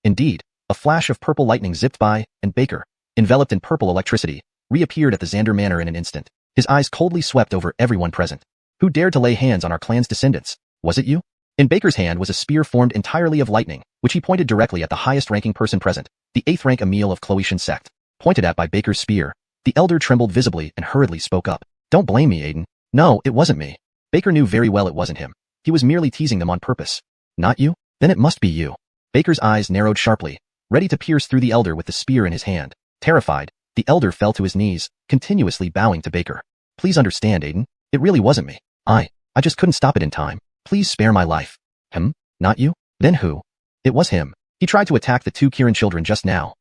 Indeed, a flash of purple lightning zipped by, and Baker, enveloped in purple electricity, reappeared at the Xander Manor in an instant. His eyes coldly swept over everyone present. Who dared to lay hands on our clan's descendants? Was it you? In Baker's hand was a spear formed entirely of lightning, which he pointed directly at the highest-ranking person present, the 8th-rank Emil of Xianxia Sect. Pointed at by Baker's spear, the elder trembled visibly and hurriedly spoke up. Don't blame me, Aiden. No, it wasn't me. Baker knew very well it wasn't him. He was merely teasing them on purpose. Not you? Then it must be you. Baker's eyes narrowed sharply, ready to pierce through the elder with the spear in his hand. Terrified, the elder fell to his knees, continuously bowing to Baker. Please understand, Aiden. It really wasn't me. I just couldn't stop it in time. Please spare my life. Not you? Then who? It was him. He tried to attack the two Kirin children just now.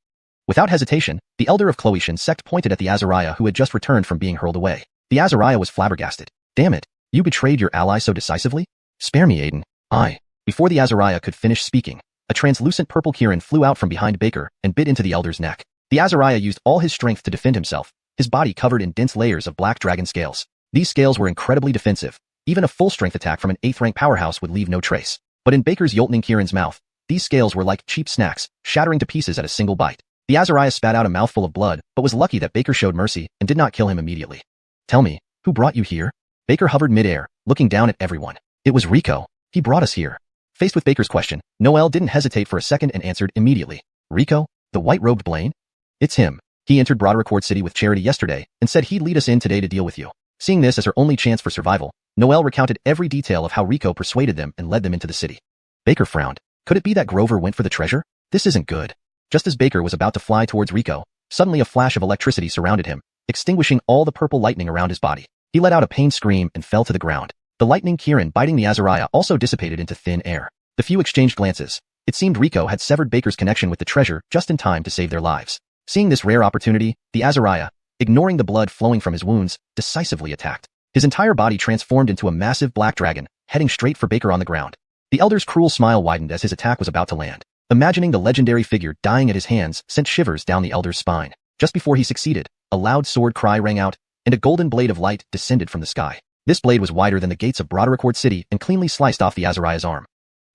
Without hesitation, the elder of Xianxia Sect pointed at the Azariah who had just returned from being hurled away. The Azariah was flabbergasted. Damn it, you betrayed your ally so decisively? Spare me, Aiden. Before the Azariah could finish speaking, a translucent purple Kirin flew out from behind Baker and bit into the elder's neck. The Azariah used all his strength to defend himself, his body covered in dense layers of black dragon scales. These scales were incredibly defensive. Even a full-strength attack from an 8th-rank powerhouse would leave no trace. But in Baker's Yoltning Kirin's mouth, these scales were like cheap snacks, shattering to pieces at a single bite. The Azariah spat out a mouthful of blood, but was lucky that Baker showed mercy and did not kill him immediately. Tell me, who brought you here? Baker hovered midair, looking down at everyone. It was Rico. He brought us here. Faced with Baker's question, Noel didn't hesitate for a second and answered immediately. Rico? The white-robed Blaine? It's him. He entered Broderick City with Charity yesterday and said he'd lead us in today to deal with you. Seeing this as her only chance for survival, Noel recounted every detail of how Rico persuaded them and led them into the city. Baker frowned. Could it be that Grover went for the treasure? This isn't good. Just as Baker was about to fly towards Rico, suddenly a flash of electricity surrounded him, extinguishing all the purple lightning around his body. He let out a pained scream and fell to the ground. The lightning Kirin biting the Azariah also dissipated into thin air. The few exchanged glances. It seemed Rico had severed Baker's connection with the treasure just in time to save their lives. Seeing this rare opportunity, the Azariah, ignoring the blood flowing from his wounds, decisively attacked. His entire body transformed into a massive black dragon, heading straight for Baker on the ground. The elder's cruel smile widened as his attack was about to land. Imagining the legendary figure dying at his hands sent shivers down the elder's spine. Just before he succeeded, a loud sword cry rang out, and a golden blade of light descended from the sky. This blade was wider than the gates of Broderick City and cleanly sliced off the Azariah's arm.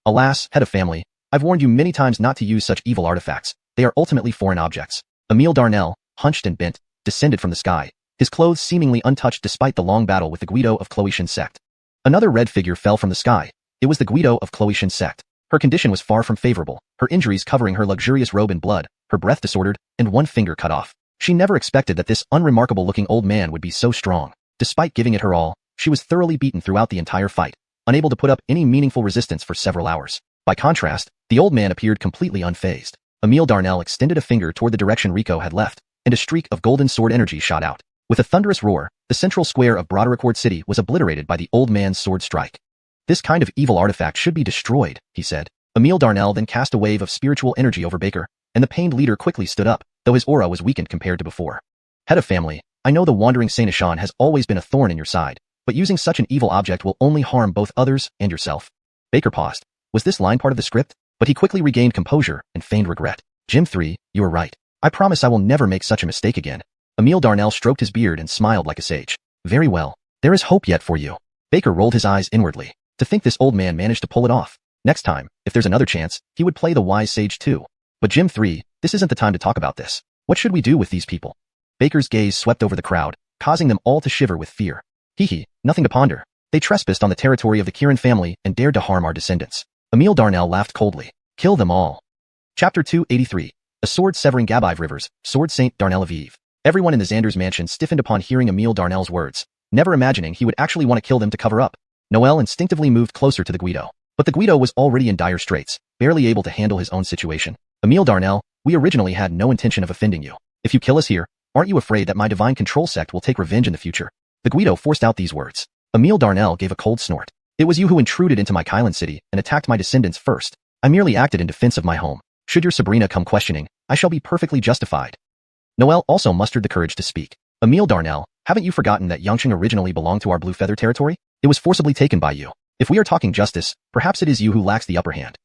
Alas, head of family, I've warned you many times not to use such evil artifacts. They are ultimately foreign objects. Emil Darnell, hunched and bent, descended from the sky, his clothes seemingly untouched despite the long battle with the Guido of Xianxia Sect. Another red figure fell from the sky. It was the Guido of Xianxia Sect. Her condition was far from favorable, her injuries covering her luxurious robe in blood, her breath disordered, and one finger cut off. She never expected that this unremarkable-looking old man would be so strong. Despite giving it her all, She was thoroughly beaten throughout the entire fight, unable to put up any meaningful resistance for several hours. By contrast, the old man appeared completely unfazed. Emile Darnell extended a finger toward the direction Rico had left, and a streak of golden sword energy shot out. With a thunderous roar, the central square of Broderickwood City was obliterated by the old man's sword strike. This kind of evil artifact should be destroyed, he said. Emile Darnell then cast a wave of spiritual energy over Baker, and the pained leader quickly stood up, though his aura was weakened compared to before. Head of family, I know the wandering Saint-Ashan has always been a thorn in your side, but using such an evil object will only harm both others and yourself. Baker paused. Was this line part of the script? But he quickly regained composure and feigned regret. Jim 3, you were right. I promise I will never make such a mistake again. Emile Darnell stroked his beard and smiled like a sage. Very well. There is hope yet for you. Baker rolled his eyes inwardly. To think this old man managed to pull it off. Next time, if there's another chance, he would play the wise sage too. But Jim 3, this isn't the time to talk about this. What should we do with these people? Baker's gaze swept over the crowd, causing them all to shiver with fear. Hee, nothing to ponder. They trespassed on the territory of the Kirin family and dared to harm our descendants. Emile Darnell laughed coldly. Kill them all. Chapter 283. A sword severing Gabive Rivers, Sword Saint Darnell Aviv. Everyone in the Xander's mansion stiffened upon hearing Emile Darnell's words, never imagining he would actually want to kill them to cover up. Noel instinctively moved closer to the Guido. But the Guido was already in dire straits, barely able to handle his own situation. Emile Darnell, we originally had no intention of offending you. If you kill us here, aren't you afraid that my divine control sect will take revenge in the future? The Guido forced out these words. Emile Darnell gave a cold snort. It was you who intruded into my Kylan city and attacked my descendants first. I merely acted in defense of my home. Should your Sabrina come questioning, I shall be perfectly justified. Noel also mustered the courage to speak. Emile Darnell, haven't you forgotten that Xianxia originally belonged to our Blue Feather territory? It was forcibly taken by you. If we are talking justice, perhaps it is you who lacks the upper hand.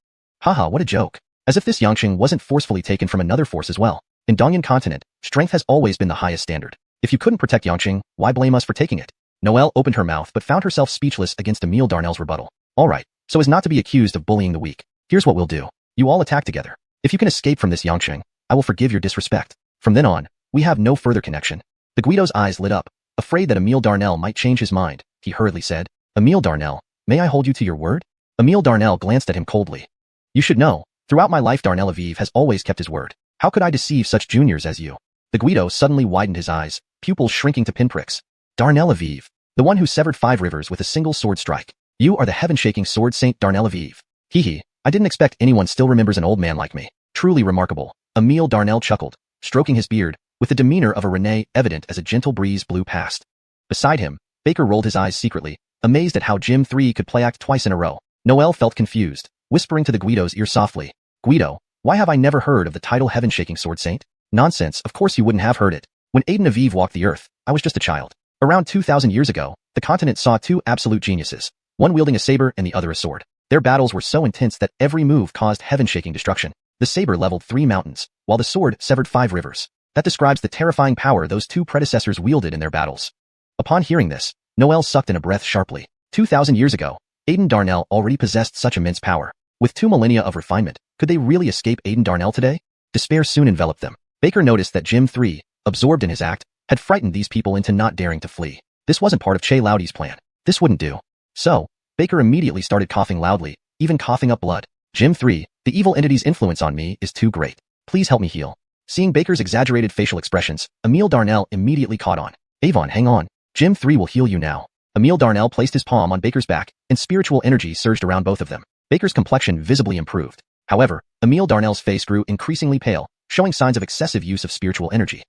Haha, what a joke. As if this Xianxia wasn't forcefully taken from another force as well. In Dongyun Continent, strength has always been the highest standard. If you couldn't protect Xianxia, why blame us for taking it? Noel opened her mouth but found herself speechless against Emile Darnell's rebuttal. Alright, so as not to be accused of bullying the weak, here's what we'll do. You all attack together. If you can escape from this Xianxia, I will forgive your disrespect. From then on, we have no further connection. The Guido's eyes lit up. Afraid that Emile Darnell might change his mind, he hurriedly said, Emile Darnell, may I hold you to your word? Emile Darnell glanced at him coldly. You should know, throughout my life Darnell Aviv has always kept his word. How could I deceive such juniors as you? The Guido suddenly widened his eyes, pupils shrinking to pinpricks. Darnell Aviv, the one who severed 5 rivers with a single sword strike. You are the heaven-shaking sword saint Darnell Aviv. Hee, I didn't expect anyone still remembers an old man like me. Truly remarkable. Emile Darnell chuckled, stroking his beard, with the demeanor of a Renee evident as a gentle breeze blew past. Beside him, Baker rolled his eyes secretly, amazed at how Jim 3 could play act twice in a row. Noel felt confused, whispering to the Guido's ear softly, Guido, why have I never heard of the title heaven-shaking sword saint? Nonsense, of course you wouldn't have heard it. When Aiden Aviv walked the earth, I was just a child. Around 2,000 years ago, the continent saw 2 absolute geniuses, one wielding a saber and the other a sword. Their battles were so intense that every move caused heaven-shaking destruction. The saber leveled 3 mountains, while the sword severed 5 rivers. That describes the terrifying power those 2 predecessors wielded in their battles. Upon hearing this, Noel sucked in a breath sharply. 2,000 years ago, Aiden Darnell already possessed such immense power. With 2 millennia of refinement, could they really escape Aiden Darnell today? Despair soon enveloped them. Baker noticed that Jim 3, absorbed in his act, had frightened these people into not daring to flee. This wasn't part of Che Laudi's plan. This wouldn't do. So, Baker immediately started coughing loudly, even coughing up blood. Jim 3, the evil entity's influence on me is too great. Please help me heal. Seeing Baker's exaggerated facial expressions, Emile Darnell immediately caught on. Avon, hang on. Jim 3 will heal you now. Emile Darnell placed his palm on Baker's back, and spiritual energy surged around both of them. Baker's complexion visibly improved. However, Emile Darnell's face grew increasingly pale, showing signs of excessive use of spiritual energy.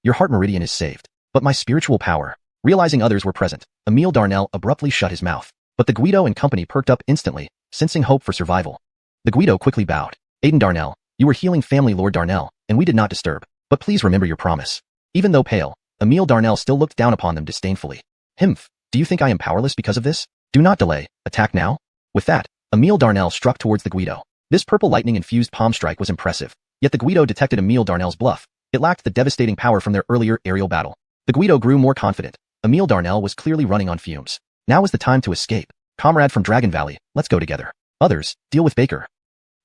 Your heart meridian is saved. But my spiritual power. Realizing others were present, Emile Darnell abruptly shut his mouth. But the Guido and company perked up instantly, sensing hope for survival. The Guido quickly bowed. Aiden Darnell, you were healing family Lord Darnell, and we did not disturb. But please remember your promise. Even though pale, Emile Darnell still looked down upon them disdainfully. Himph, do you think I am powerless because of this? Do not delay, attack now. With that, Emile Darnell struck towards the Guido. This purple lightning-infused palm strike was impressive, yet the Guido detected Emile Darnell's bluff. It lacked the devastating power from their earlier aerial battle. The Guido grew more confident. Emile Darnell was clearly running on fumes. Now is the time to escape. Comrade from Dragon Valley, let's go together. Others, deal with Baker.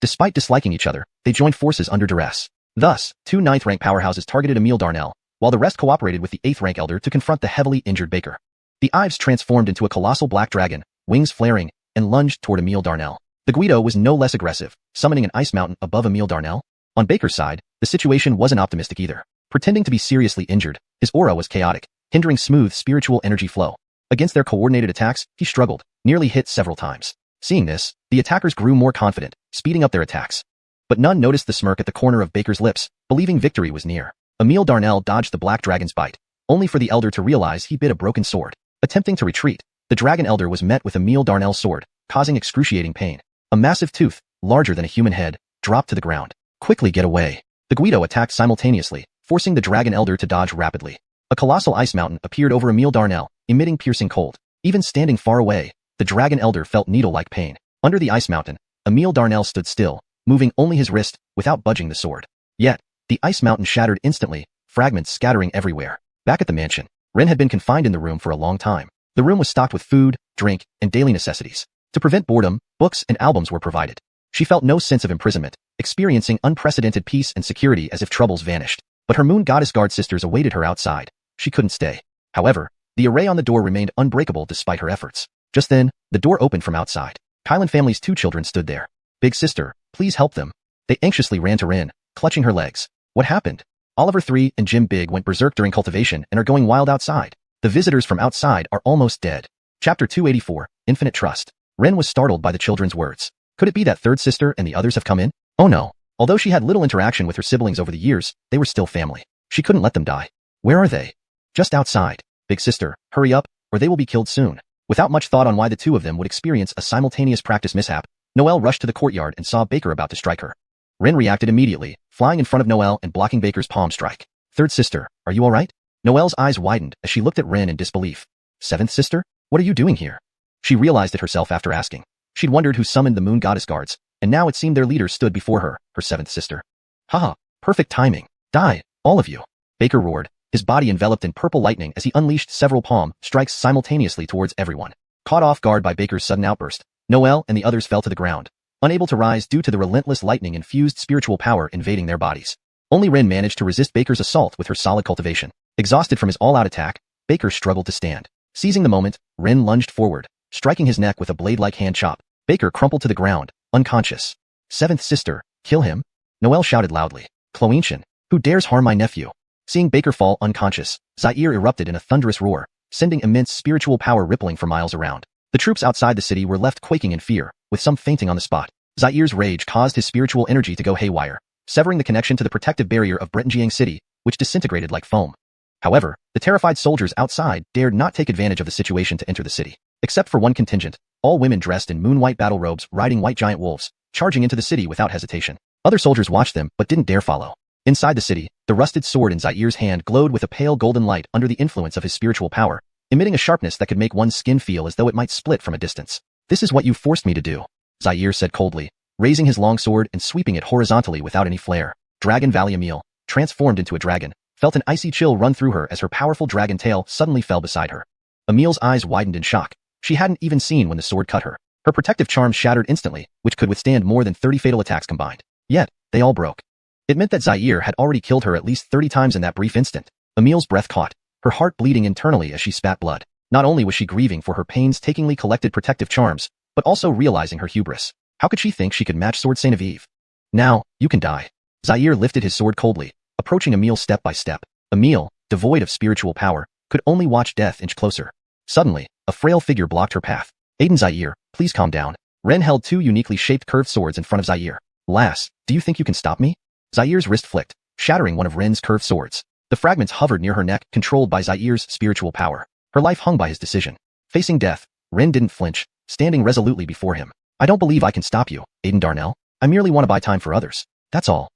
Despite disliking each other, they joined forces under duress. Thus, 2 9th-rank powerhouses targeted Emile Darnell, while the rest cooperated with the 8th-rank elder to confront the heavily injured Baker. The Ives transformed into a colossal black dragon, wings flaring, and lunged toward Emile Darnell. The Guido was no less aggressive, summoning an ice mountain above Emile Darnell. On Baker's side, the situation wasn't optimistic either. Pretending to be seriously injured, his aura was chaotic, hindering smooth spiritual energy flow. Against their coordinated attacks, he struggled, nearly hit several times. Seeing this, the attackers grew more confident, speeding up their attacks. But none noticed the smirk at the corner of Baker's lips, believing victory was near. Emil Darnell dodged the black dragon's bite, only for the elder to realize he bit a broken sword. Attempting to retreat, the dragon elder was met with Emil Darnell's sword, causing excruciating pain. A massive tooth, larger than a human head, dropped to the ground. Quickly get away. The Guido attacked simultaneously, forcing the dragon elder to dodge rapidly. A colossal ice mountain appeared over Emil Darnell, emitting piercing cold. Even standing far away, the dragon elder felt needle-like pain. Under the ice mountain, Emil Darnell stood still, moving only his wrist, without budging the sword. Yet, the ice mountain shattered instantly, fragments scattering everywhere. Back at the mansion, Ren had been confined in the room for a long time. The room was stocked with food, drink, and daily necessities. To prevent boredom, books and albums were provided. She felt no sense of imprisonment, experiencing unprecedented peace and security as if troubles vanished. But her Moon Goddess Guard sisters awaited her outside. She couldn't stay. However, the array on the door remained unbreakable despite her efforts. Just then, the door opened from outside. Kylan family's 2 children stood there. Big sister, please help them. They anxiously ran to Rin, clutching her legs. What happened? Oliver 3 and Jim Big went berserk during cultivation and are going wild outside. The visitors from outside are almost dead. Chapter 284, Infinite Trust. Ren was startled by the children's words. Could it be that third sister and the others have come in? Oh no. Although she had little interaction with her siblings over the years, they were still family. She couldn't let them die. Where are they? Just outside. Big sister, hurry up, or they will be killed soon. Without much thought on why the 2 of them would experience a simultaneous practice mishap, Noelle rushed to the courtyard and saw Baker about to strike her. Ren reacted immediately, flying in front of Noelle and blocking Baker's palm strike. Third sister, are you alright? Noelle's eyes widened as she looked at Ren in disbelief. 7th sister? What are you doing here? She realized it herself after asking. She'd wondered who summoned the Moon Goddess Guards, and now it seemed their leader stood before her, her 7th sister. Haha, perfect timing. Die, all of you. Baker roared, his body enveloped in purple lightning as he unleashed several palm strikes simultaneously towards everyone. Caught off guard by Baker's sudden outburst, Noelle and the others fell to the ground, unable to rise due to the relentless lightning-infused spiritual power invading their bodies. Only Rin managed to resist Baker's assault with her solid cultivation. Exhausted from his all-out attack, Baker struggled to stand. Seizing the moment, Rin lunged forward, striking his neck with a blade-like hand chop. Baker crumpled to the ground, unconscious. 7th sister, kill him? Noelle shouted loudly. Cloentian, who dares harm my nephew? Seeing Baker fall unconscious, Zaire erupted in a thunderous roar, sending immense spiritual power rippling for miles around. The troops outside the city were left quaking in fear, with some fainting on the spot. Zaire's rage caused his spiritual energy to go haywire, severing the connection to the protective barrier of Bretonjiang City, which disintegrated like foam. However, the terrified soldiers outside dared not take advantage of the situation to enter the city. Except for one contingent, all women dressed in moon-white battle robes riding white giant wolves, charging into the city without hesitation. Other soldiers watched them but didn't dare follow. Inside the city, the rusted sword in Zaire's hand glowed with a pale golden light under the influence of his spiritual power, emitting a sharpness that could make one's skin feel as though it might split from a distance. This is what you forced me to do, Zaire said coldly, raising his long sword and sweeping it horizontally without any flair. Dragon Valley Emil, transformed into a dragon, felt an icy chill run through her as her powerful dragon tail suddenly fell beside her. Emil's eyes widened in shock. She hadn't even seen when the sword cut her. Her protective charms shattered instantly, which could withstand more than 30 fatal attacks combined. Yet, they all broke. It meant that Zaire had already killed her at least 30 times in that brief instant. Emil's breath caught, her heart bleeding internally as she spat blood. Not only was she grieving for her painstakingly collected protective charms, but also realizing her hubris. How could she think she could match Sword Saint of Eve? Now, you can die. Zaire lifted his sword coldly, approaching Emil step by step. Emil, devoid of spiritual power, could only watch death inch closer. Suddenly, a frail figure blocked her path. Aiden Zaire, please calm down. Ren held 2 uniquely shaped curved swords in front of Zaire. Lass, do you think you can stop me? Zaire's wrist flicked, shattering one of Ren's curved swords. The fragments hovered near her neck, controlled by Zaire's spiritual power. Her life hung by his decision. Facing death, Ren didn't flinch, standing resolutely before him. I don't believe I can stop you, Aiden Darnell. I merely want to buy time for others. That's all.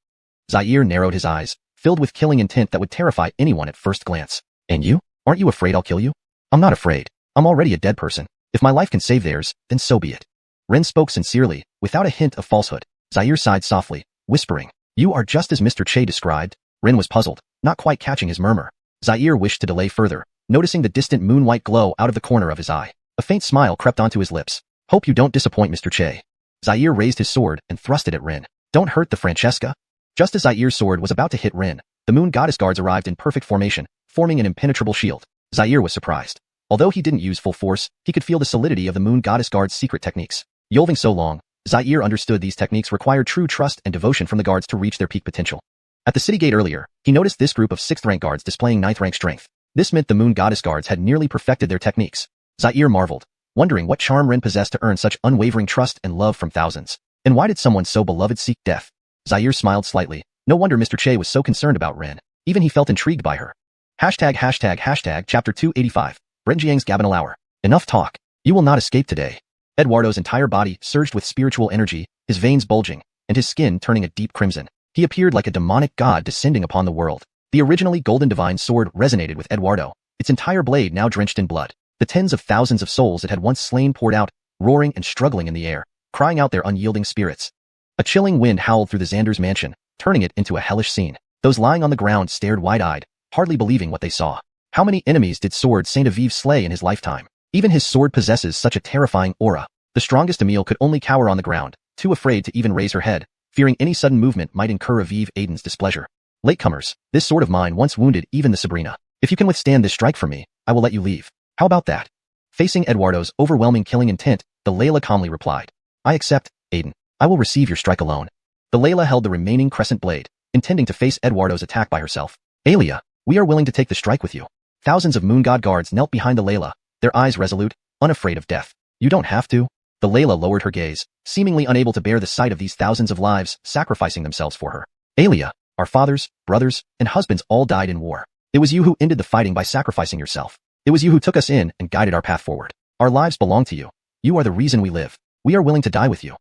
Zaire narrowed his eyes, filled with killing intent that would terrify anyone at first glance. And you? Aren't you afraid I'll kill you? I'm not afraid. I'm already a dead person. If my life can save theirs, then so be it. Ren spoke sincerely, without a hint of falsehood. Zaire sighed softly, whispering, You are just as Mr. Che described. Ren was puzzled, not quite catching his murmur. Zaire wished to delay further, noticing the distant moon-white glow out of the corner of his eye. A faint smile crept onto his lips. Hope you don't disappoint Mr. Che. Zaire raised his sword and thrust it at Ren. Don't hurt the Francesca. Just as Zaire's sword was about to hit Ren, the Moon Goddess Guards arrived in perfect formation, forming an impenetrable shield. Zaire was surprised. Although he didn't use full force, he could feel the solidity of the Moon Goddess Guard's secret techniques. Yolving so long, Zaire understood these techniques required true trust and devotion from the guards to reach their peak potential. At the city gate earlier, he noticed this group of 6th rank guards displaying 9th rank strength. This meant the Moon Goddess Guards had nearly perfected their techniques. Zaire marveled, wondering what charm Ren possessed to earn such unwavering trust and love from thousands. And why did someone so beloved seek death? Zaire smiled slightly. No wonder Mr. Che was so concerned about Ren. Even he felt intrigued by her. Chapter 285. Brenjiang's Gabinal Hour. Enough talk. You will not escape today. Eduardo's entire body surged with spiritual energy, his veins bulging, and his skin turning a deep crimson. He appeared like a demonic god descending upon the world. The originally golden divine sword resonated with Eduardo, its entire blade now drenched in blood. The tens of thousands of souls it had once slain poured out, roaring and struggling in the air, crying out their unyielding spirits. A chilling wind howled through the Xander's mansion, turning it into a hellish scene. Those lying on the ground stared wide-eyed, hardly believing what they saw. How many enemies did Sword Saint Aviv slay in his lifetime? Even his sword possesses such a terrifying aura. The strongest Emile could only cower on the ground, too afraid to even raise her head, fearing any sudden movement might incur Aviv Aiden's displeasure. Latecomers, this sword of mine once wounded even the Sabrina. If you can withstand this strike from me, I will let you leave. How about that? Facing Eduardo's overwhelming killing intent, the Layla calmly replied. I accept, Aiden. I will receive your strike alone. The Layla held the remaining crescent blade, intending to face Eduardo's attack by herself. Alia, we are willing to take the strike with you. Thousands of Moon God guards knelt behind the Layla, their eyes resolute, unafraid of death. You don't have to. The Layla lowered her gaze, seemingly unable to bear the sight of these thousands of lives sacrificing themselves for her. Alia, our fathers, brothers, and husbands all died in war. It was you who ended the fighting by sacrificing yourself. It was you who took us in and guided our path forward. Our lives belong to you. You are the reason we live. We are willing to die with you.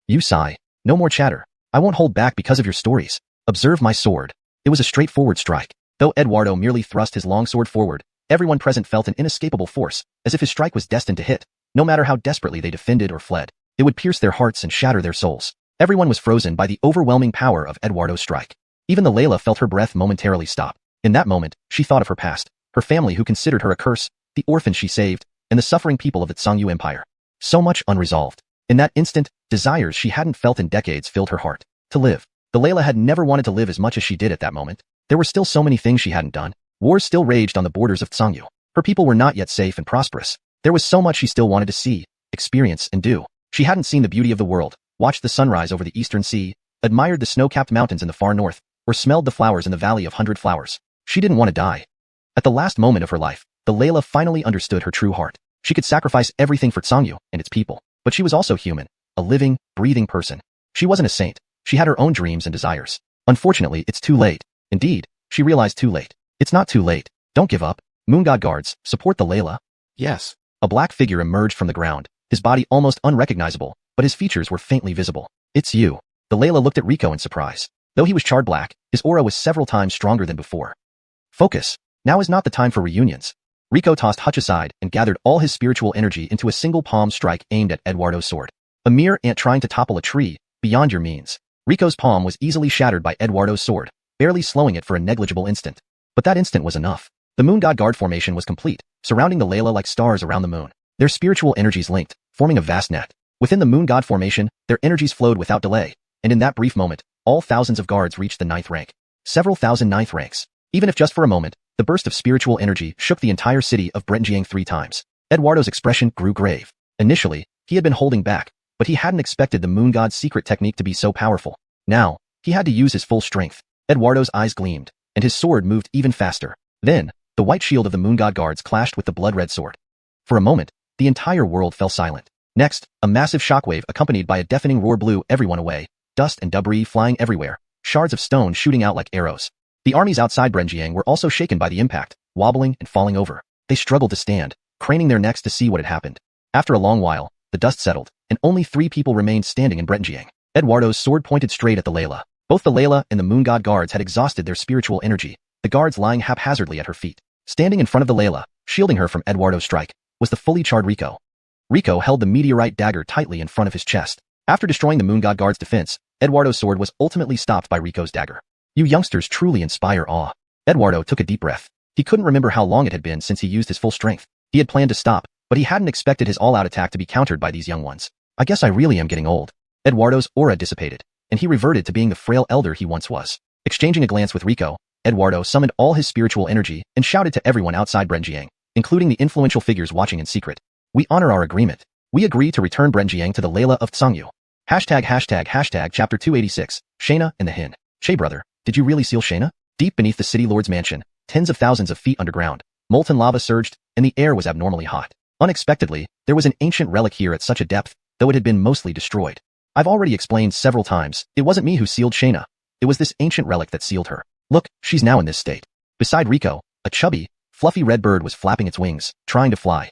You sigh. No more chatter. I won't hold back because of your stories. Observe my sword. It was a straightforward strike. Though Eduardo merely thrust his long sword forward, everyone present felt an inescapable force, as if his strike was destined to hit. No matter how desperately they defended or fled, it would pierce their hearts and shatter their souls. Everyone was frozen by the overwhelming power of Eduardo's strike. Even the Layla felt her breath momentarily stop. In that moment, she thought of her past, her family who considered her a curse, the orphans she saved, and the suffering people of the Xianxia Empire. So much unresolved. In that instant, desires she hadn't felt in decades filled her heart. To live. The Layla had never wanted to live as much as she did at that moment. There were still so many things she hadn't done. Wars still raged on the borders of Xianxia. Her people were not yet safe and prosperous. There was so much she still wanted to see, experience, and do. She hadn't seen the beauty of the world, watched the sunrise over the eastern sea, admired the snow-capped mountains in the far north, or smelled the flowers in the Valley of 100 Flowers. She didn't want to die. At the last moment of her life, the Layla finally understood her true heart. She could sacrifice everything for Xianxia and its people, but she was also human, a living, breathing person. She wasn't a saint. She had her own dreams and desires. Unfortunately, it's too late. Indeed, she realized too late. It's not too late. Don't give up. Moon God guards, support the Layla. Yes. A black figure emerged from the ground, his body almost unrecognizable, but his features were faintly visible. It's you. The Layla looked at Rico in surprise. Though he was charred black, his aura was several times stronger than before. Focus. Now is not the time for reunions. Rico tossed Hutch aside and gathered all his spiritual energy into a single palm strike aimed at Eduardo's sword. A mere ant trying to topple a tree, beyond your means. Rico's palm was easily shattered by Eduardo's sword, barely slowing it for a negligible instant. But that instant was enough. The Moon God Guard formation was complete, surrounding the Layla like stars around the moon. Their spiritual energies linked, forming a vast net. Within the Moon God formation, their energies flowed without delay, and in that brief moment, all thousands of guards reached the 9th rank. Several thousand 9th ranks. Even if just for a moment, the burst of spiritual energy shook the entire city of Brenjiang 3 times. Eduardo's expression grew grave. Initially, he had been holding back, but he hadn't expected the Moon God's secret technique to be so powerful. Now, he had to use his full strength. Eduardo's eyes gleamed, and his sword moved even faster. Then, the white shield of the Moon God guards clashed with the blood-red sword. For a moment, the entire world fell silent. Next, a massive shockwave accompanied by a deafening roar blew everyone away, dust and debris flying everywhere, shards of stone shooting out like arrows. The armies outside Brenjiang were also shaken by the impact, wobbling and falling over. They struggled to stand, craning their necks to see what had happened. After a long while, the dust settled, and only 3 people remained standing in Brenjiang. Eduardo's sword pointed straight at the Layla. Both the Layla and the Moon God guards had exhausted their spiritual energy, the guards lying haphazardly at her feet. Standing in front of the Layla, shielding her from Eduardo's strike, was the fully charred Rico. Rico held the meteorite dagger tightly in front of his chest. After destroying the Moon God guard's defense, Eduardo's sword was ultimately stopped by Rico's dagger. You youngsters truly inspire awe. Eduardo took a deep breath. He couldn't remember how long it had been since he used his full strength. He had planned to stop, but he hadn't expected his all-out attack to be countered by these young ones. I guess I really am getting old. Eduardo's aura dissipated, and he reverted to being the frail elder he once was. Exchanging a glance with Rico, Eduardo summoned all his spiritual energy and shouted to everyone outside Brenjiang, including the influential figures watching in secret. We honor our agreement. We agree to return Brenjiang to the Layla of Xianxia. Chapter 286, Shayna and the Hin. Che brother, did you really seal Shayna? Deep beneath the city lord's mansion, tens of thousands of feet underground, molten lava surged, and the air was abnormally hot. Unexpectedly, there was an ancient relic here at such a depth, though it had been mostly destroyed. I've already explained several times, it wasn't me who sealed Xianxia. It was this ancient relic that sealed her. Look, she's now in this state. Beside Rico, a chubby, fluffy red bird was flapping its wings, trying to fly.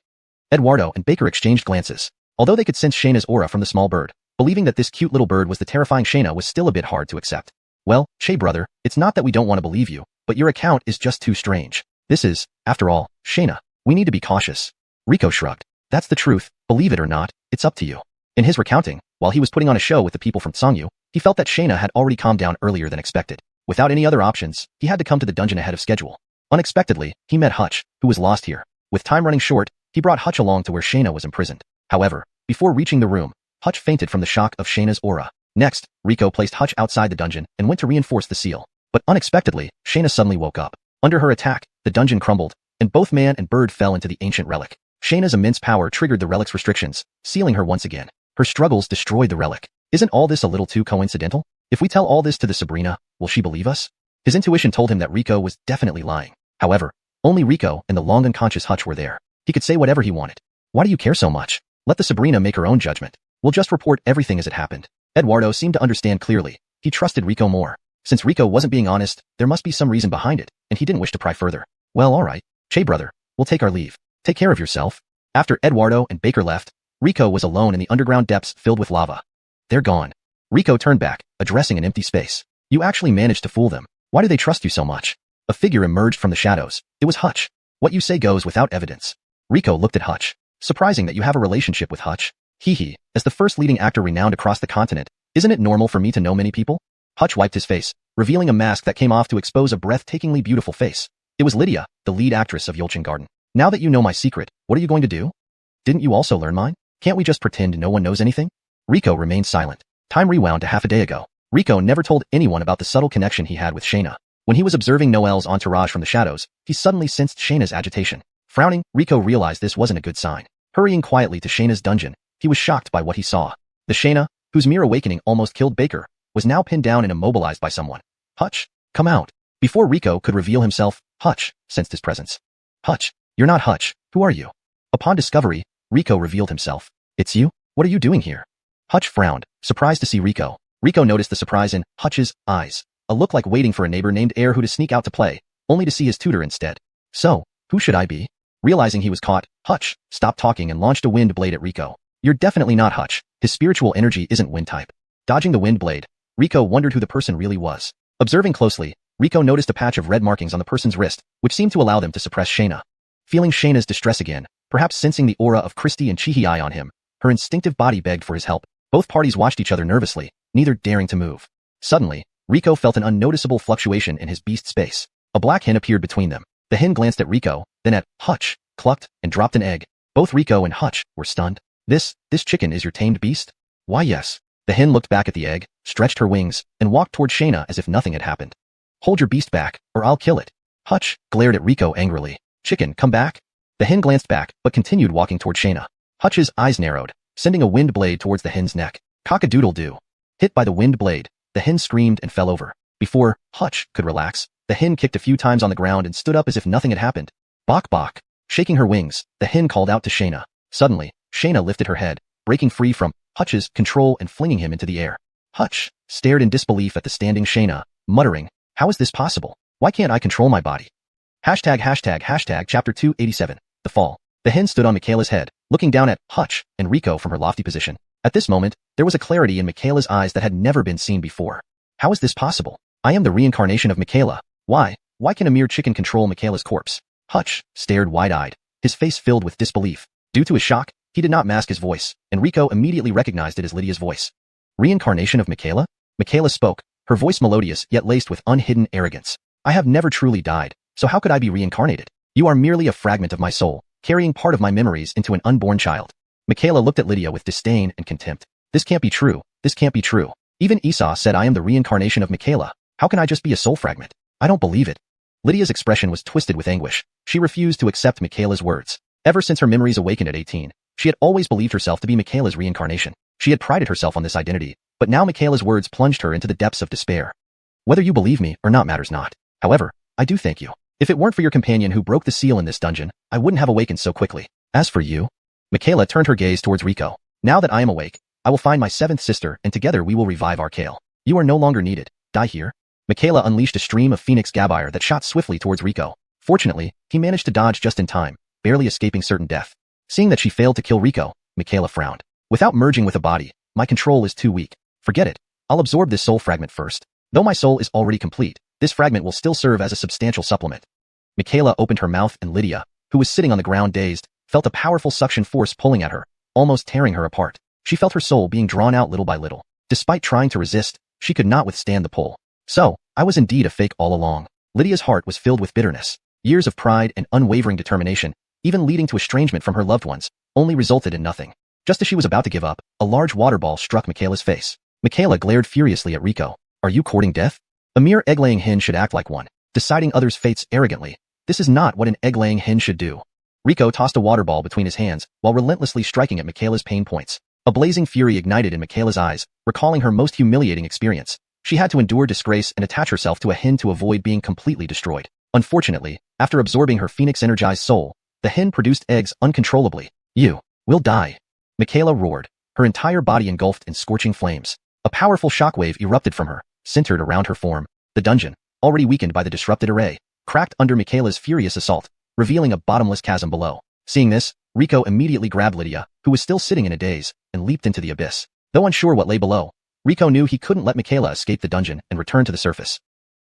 Eduardo and Baker exchanged glances. Although they could sense Xianxia's aura from the small bird, believing that this cute little bird was the terrifying Xianxia was still a bit hard to accept. Well, Che brother, it's not that we don't want to believe you, but your account is just too strange. This is, after all, Xianxia. We need to be cautious. Rico shrugged. That's the truth, believe it or not, it's up to you. In his recounting, while he was putting on a show with the people from Songyu, he felt that Xianxia had already calmed down earlier than expected. Without any other options, he had to come to the dungeon ahead of schedule. Unexpectedly, he met Hutch, who was lost here. With time running short, he brought Hutch along to where Xianxia was imprisoned. However, before reaching the room, Hutch fainted from the shock of Xianxia's aura. Next, Rico placed Hutch outside the dungeon and went to reinforce the seal. But unexpectedly, Xianxia suddenly woke up. Under her attack, the dungeon crumbled, and both man and bird fell into the ancient relic. Xianxia's immense power triggered the relic's restrictions, sealing her once again. Her struggles destroyed the relic. Isn't all this a little too coincidental? If we tell all this to the Sabrina, will she believe us? His intuition told him that Rico was definitely lying. However, only Rico and the long unconscious Hutch were there. He could say whatever he wanted. Why do you care so much? Let the Sabrina make her own judgment. We'll just report everything as it happened. Eduardo seemed to understand clearly. He trusted Rico more. Since Rico wasn't being honest, there must be some reason behind it, and he didn't wish to pry further. Well, alright. Che brother, we'll take our leave. Take care of yourself. After Eduardo and Baker left, Rico was alone in the underground depths filled with lava. They're gone. Rico turned back, addressing an empty space. You actually managed to fool them. Why do they trust you so much? A figure emerged from the shadows. It was Hutch. What you say goes without evidence. Rico looked at Hutch. Surprising that you have a relationship with Hutch. Hee. As the first leading actor renowned across the continent, isn't it normal for me to know many people? Hutch wiped his face, revealing a mask that came off to expose a breathtakingly beautiful face. It was Lydia, the lead actress of Yulchin Garden. Now that you know my secret, what are you going to do? Didn't you also learn mine? Can't we just pretend no one knows anything? Rico remained silent. Time rewound to half a day ago. Rico never told anyone about the subtle connection he had with Xianxia. When he was observing Noel's entourage from the shadows, he suddenly sensed Xianxia's agitation. Frowning, Rico realized this wasn't a good sign. Hurrying quietly to Xianxia's dungeon, he was shocked by what he saw. The Xianxia, whose mere awakening almost killed Baker, was now pinned down and immobilized by someone. Hutch, come out. Before Rico could reveal himself, Hutch sensed his presence. Hutch, you're not Hutch. Who are you? Upon discovery, Rico revealed himself. It's you? What are you doing here? Hutch frowned, surprised to see Rico. Rico noticed the surprise in Hutch's eyes, a look like waiting for a neighbor named Air who to sneak out to play, only to see his tutor instead. So, who should I be? Realizing he was caught, Hutch stopped talking and launched a wind blade at Rico. You're definitely not Hutch. His spiritual energy isn't wind type. Dodging the wind blade, Rico wondered who the person really was. Observing closely, Rico noticed a patch of red markings on the person's wrist, which seemed to allow them to suppress Xianxia. Feeling Xianxia's distress again, perhaps sensing the aura of Christie and Chihii on him, her instinctive body begged for his help. Both parties watched each other nervously, neither daring to move. Suddenly, Rico felt an unnoticeable fluctuation in his beast space. A black hen appeared between them. The hen glanced at Rico, then at Hutch, clucked, and dropped an egg. Both Rico and Hutch were stunned. This chicken is your tamed beast? Why yes. The hen looked back at the egg, stretched her wings, and walked toward Xianxia as if nothing had happened. Hold your beast back, or I'll kill it. Hutch glared at Rico angrily. Chicken, come back. The hen glanced back, but continued walking toward Xianxia. Hutch's eyes narrowed, sending a wind blade towards the hen's neck. Cock-a-doodle-doo. Hit by the wind blade, the hen screamed and fell over. Before Hutch could relax, the hen kicked a few times on the ground and stood up as if nothing had happened. Bok bok. Shaking her wings, the hen called out to Xianxia. Suddenly, Xianxia lifted her head, breaking free from Hutch's control and flinging him into the air. Hutch stared in disbelief at the standing Xianxia, muttering, how is this possible? Why can't I control my body? Hashtag chapter 287, The Fall. The hen stood on Michaela's head, looking down at Hutch and Rico from her lofty position. At this moment, there was a clarity in Michaela's eyes that had never been seen before. How is this possible? I am the reincarnation of Michaela. Why can a mere chicken control Michaela's corpse? Hutch stared wide-eyed, his face filled with disbelief. Due to his shock, he did not mask his voice, and Rico immediately recognized it as Lydia's voice. Reincarnation of Michaela? Michaela spoke, her voice melodious yet laced with unhidden arrogance. I have never truly died, so how could I be reincarnated? You are merely a fragment of my soul, carrying part of my memories into an unborn child. Michaela looked at Lydia with disdain and contempt. This can't be true. This can't be true. Even Esau said I am the reincarnation of Michaela. How can I just be a soul fragment? I don't believe it. Lydia's expression was twisted with anguish. She refused to accept Michaela's words. Ever since her memories awakened at 18, she had always believed herself to be Michaela's reincarnation. She had prided herself on this identity, but now Michaela's words plunged her into the depths of despair. Whether you believe me or not matters not. However, I do thank you. If it weren't for your companion who broke the seal in this dungeon, I wouldn't have awakened so quickly. As for you? Michaela turned her gaze towards Rico. Now that I am awake, I will find my 7th sister and together we will revive our Kale. You are no longer needed. Die here. Michaela unleashed a stream of Phoenix Gabire that shot swiftly towards Rico. Fortunately, he managed to dodge just in time, barely escaping certain death. Seeing that she failed to kill Rico, Michaela frowned. Without merging with a body, my control is too weak. Forget it. I'll absorb this soul fragment first. Though my soul is already complete, this fragment will still serve as a substantial supplement. Michaela opened her mouth and Lydia, who was sitting on the ground dazed, felt a powerful suction force pulling at her, almost tearing her apart. She felt her soul being drawn out little by little. Despite trying to resist, she could not withstand the pull. So, I was indeed a fake all along. Lydia's heart was filled with bitterness. Years of pride and unwavering determination, even leading to estrangement from her loved ones, only resulted in nothing. Just as she was about to give up, a large water ball struck Michaela's face. Michaela glared furiously at Rico. Are you courting death? A mere egg-laying hen should act like one, deciding others' fates arrogantly. This is not what an egg-laying hen should do. Rico tossed a water ball between his hands while relentlessly striking at Michaela's pain points. A blazing fury ignited in Michaela's eyes, recalling her most humiliating experience. She had to endure disgrace and attach herself to a hen to avoid being completely destroyed. Unfortunately, after absorbing her Phoenix-energized soul, the hen produced eggs uncontrollably. You will die. Michaela roared, her entire body engulfed in scorching flames. A powerful shockwave erupted from her, centered around her form. The dungeon, already weakened by the disrupted array, cracked under Michaela's furious assault, revealing a bottomless chasm below. Seeing this, Rico immediately grabbed Lydia, who was still sitting in a daze, and leaped into the abyss. Though unsure what lay below, Rico knew he couldn't let Michaela escape the dungeon and return to the surface.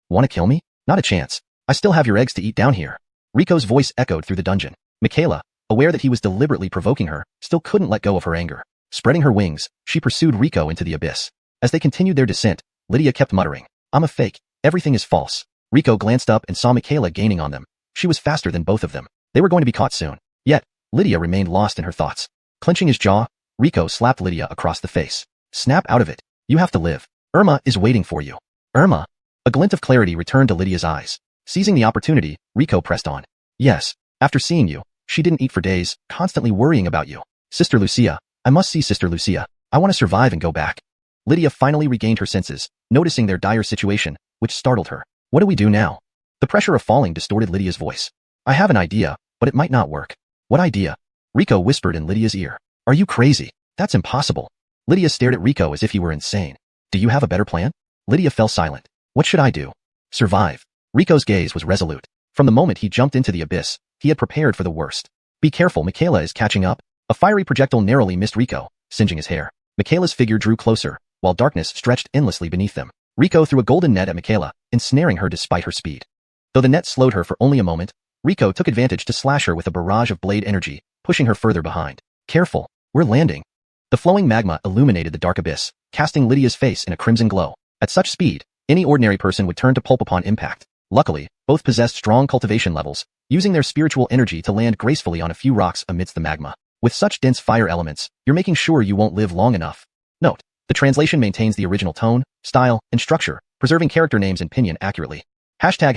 Want to kill me? Not a chance. I still have your eggs to eat down here. Rico's voice echoed through the dungeon. Michaela, aware that he was deliberately provoking her, still couldn't let go of her anger. Spreading her wings, she pursued Rico into the abyss. As they continued their descent, Lydia kept muttering, I'm a fake. Everything is false. Rico glanced up and saw Michaela gaining on them. She was faster than both of them. They were going to be caught soon. Yet, Lydia remained lost in her thoughts. Clenching his jaw, Rico slapped Lydia across the face. Snap out of it. You have to live. Irma is waiting for you. Irma? A glint of clarity returned to Lydia's eyes. Seizing the opportunity, Rico pressed on. Yes, after seeing you, she didn't eat for days, constantly worrying about you. Sister Lucia, I must see Sister Lucia. I want to survive and go back. Lydia finally regained her senses, noticing their dire situation, which startled her. What do we do now? The pressure of falling distorted Lydia's voice. I have an idea, but it might not work. What idea? Rico whispered in Lydia's ear. Are you crazy? That's impossible. Lydia stared at Rico as if he were insane. Do you have a better plan? Lydia fell silent. What should I do? Survive. Rico's gaze was resolute. From the moment he jumped into the abyss, he had prepared for the worst. Be careful, Michaela is catching up. A fiery projectile narrowly missed Rico, singeing his hair. Michaela's figure drew closer, while darkness stretched endlessly beneath them. Rico threw a golden net at Michaela, ensnaring her despite her speed. Though the net slowed her for only a moment, Rico took advantage to slash her with a barrage of blade energy, pushing her further behind. Careful, we're landing. The flowing magma illuminated the dark abyss, casting Lydia's face in a crimson glow. At such speed, any ordinary person would turn to pulp upon impact. Luckily, both possessed strong cultivation levels, using their spiritual energy to land gracefully on a few rocks amidst the magma. With such dense fire elements, you're making sure you won't live long enough. Note, the translation maintains the original tone, style, and structure, preserving character names and pinyin accurately. Hashtag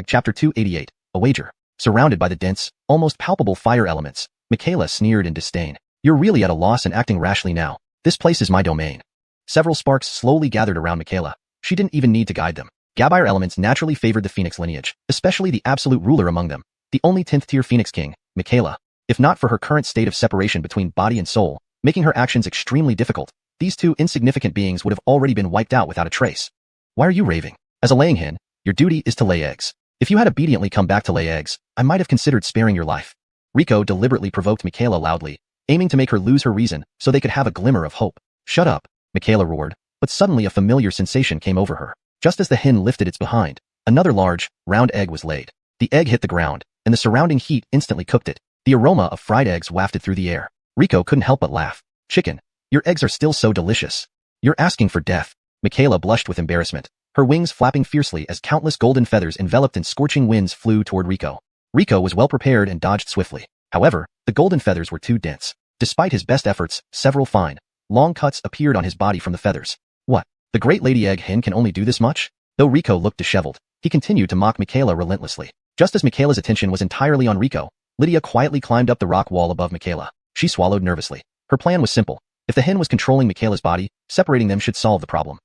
chapter 288, a wager. Surrounded by the dense, almost palpable fire elements, Michaela sneered in disdain. You're really at a loss and acting rashly now. This place is my domain. Several sparks slowly gathered around Michaela. She didn't even need to guide them. Gabire elements naturally favored the Phoenix lineage, especially the absolute ruler among them, the only 10th tier Phoenix king, Michaela. If not for her current state of separation between body and soul, making her actions extremely difficult, these two insignificant beings would have already been wiped out without a trace. Why are you raving? As a laying hen, your duty is to lay eggs. If you had obediently come back to lay eggs, I might have considered sparing your life. Rico deliberately provoked Michaela loudly, aiming to make her lose her reason so they could have a glimmer of hope. Shut up, Michaela roared, but suddenly a familiar sensation came over her. Just as the hen lifted its behind, another large, round egg was laid. The egg hit the ground, and the surrounding heat instantly cooked it. The aroma of fried eggs wafted through the air. Rico couldn't help but laugh. Chicken, your eggs are still so delicious. You're asking for death. Michaela blushed with embarrassment, her wings flapping fiercely as countless golden feathers enveloped in scorching winds flew toward Rico. Rico was well prepared and dodged swiftly. However, the golden feathers were too dense. Despite his best efforts, several fine, long cuts appeared on his body from the feathers. What? The great lady egg hen can only do this much? Though Rico looked disheveled, he continued to mock Michaela relentlessly. Just as Michaela's attention was entirely on Rico, Lydia quietly climbed up the rock wall above Michaela. She swallowed nervously. Her plan was simple. If the hen was controlling Michaela's body, separating them should solve the problem.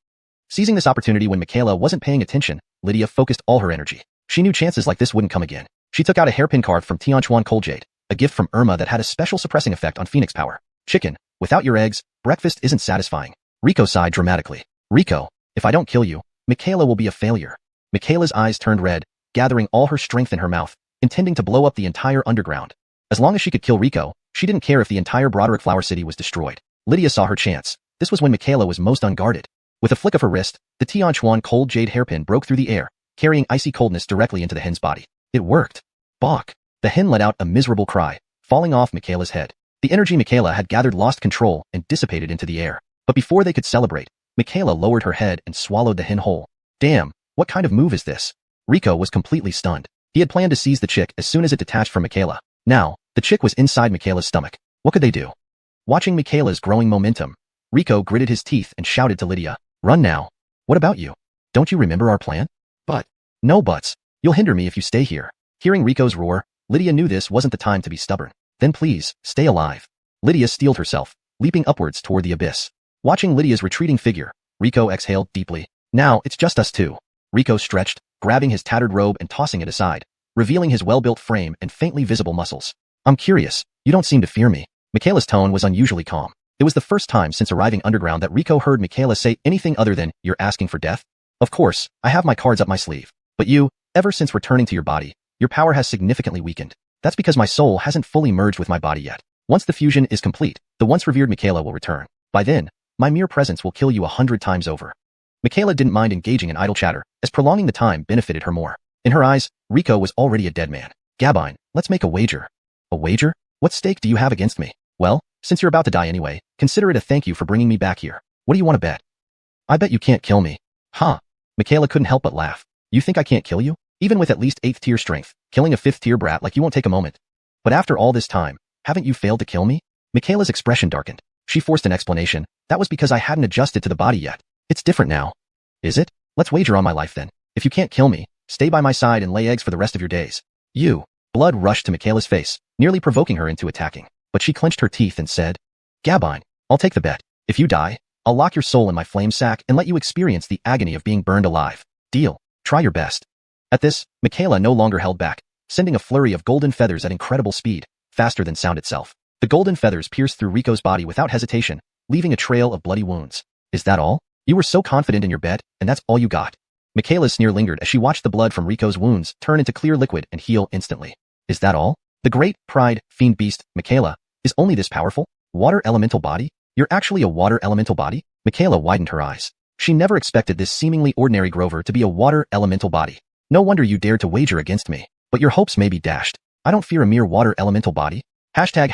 Seizing this opportunity when Michaela wasn't paying attention, Lydia focused all her energy. She knew chances like this wouldn't come again. She took out a hairpin carved from xuanhuan coal jade, a gift from Irma that had a special suppressing effect on Phoenix power. Chicken, without your eggs, breakfast isn't satisfying. Riko sighed dramatically. Riko, if I don't kill you, Michaela will be a failure. Michaela's eyes turned red, gathering all her strength in her mouth, intending to blow up the entire underground. As long as she could kill Riko, she didn't care if the entire Broderick Flower City was destroyed. Lydia saw her chance. This was when Michaela was most unguarded. With a flick of her wrist, the xuanhuan cold jade hairpin broke through the air, carrying icy coldness directly into the hen's body. It worked. Balk. The hen let out a miserable cry, falling off Michaela's head. The energy Michaela had gathered lost control and dissipated into the air. But before they could celebrate, Michaela lowered her head and swallowed the hen whole. Damn, what kind of move is this? Riko was completely stunned. He had planned to seize the chick as soon as it detached from Michaela. Now, the chick was inside Michaela's stomach. What could they do? Watching Michaela's growing momentum, Riko gritted his teeth and shouted to Lydia, "Run now. What about you? Don't you remember our plan?" "But, no buts. You'll hinder me if you stay here." Hearing Riko's roar, Lydia knew this wasn't the time to be stubborn. "Then please, stay alive." Lydia steeled herself, leaping upwards toward the abyss. Watching Lydia's retreating figure, Riko exhaled deeply. Now, it's just us two. Riko stretched, grabbing his tattered robe and tossing it aside, revealing his well-built frame and faintly visible muscles. "I'm curious, you don't seem to fear me." Michaela's tone was unusually calm. It was the first time since arriving underground that Riko heard Michaela say anything other than, "You're asking for death?" "Of course, I have my cards up my sleeve. But you, ever since returning to your body, your power has significantly weakened. That's because my soul hasn't fully merged with my body yet. Once the fusion is complete, the once revered Michaela will return. By then, my mere presence will kill you 100 times over." Michaela didn't mind engaging in idle chatter, as prolonging the time benefited her more. In her eyes, Riko was already a dead man. "Gabine, let's make a wager." "A wager? What stake do you have against me?" "Well, since you're about to die anyway, consider it a thank you for bringing me back here. What do you want to bet?" "I bet you can't kill me." "Huh?" Michaela couldn't help but laugh. "You think I can't kill you? Even with at least 8th tier strength, killing a 5th tier brat like you won't take a moment. But after all this time, haven't you failed to kill me?" Michaela's expression darkened. She forced an explanation. "That was because I hadn't adjusted to the body yet. It's different now." "Is it? Let's wager on my life then. If you can't kill me, stay by my side and lay eggs for the rest of your days." "You." Blood rushed to Michaela's face, nearly provoking her into attacking. But she clenched her teeth and said, "Gabine, I'll take the bet. If you die, I'll lock your soul in my flame sack and let you experience the agony of being burned alive. Deal. Try your best." At this, Michaela no longer held back, sending a flurry of golden feathers at incredible speed, faster than sound itself. The golden feathers pierced through Riko's body without hesitation, leaving a trail of bloody wounds. "Is that all? You were so confident in your bet, and that's all you got?" Michaela's sneer lingered as she watched the blood from Riko's wounds turn into clear liquid and heal instantly. "Is that all? The great, pride, fiend beast, Michaela, is only this powerful? Water elemental body? You're actually a water elemental body?" Michaela widened her eyes. She never expected this seemingly ordinary Grover to be a water elemental body. "No wonder you dared to wager against me. But your hopes may be dashed. I don't fear a mere water elemental body." Chapter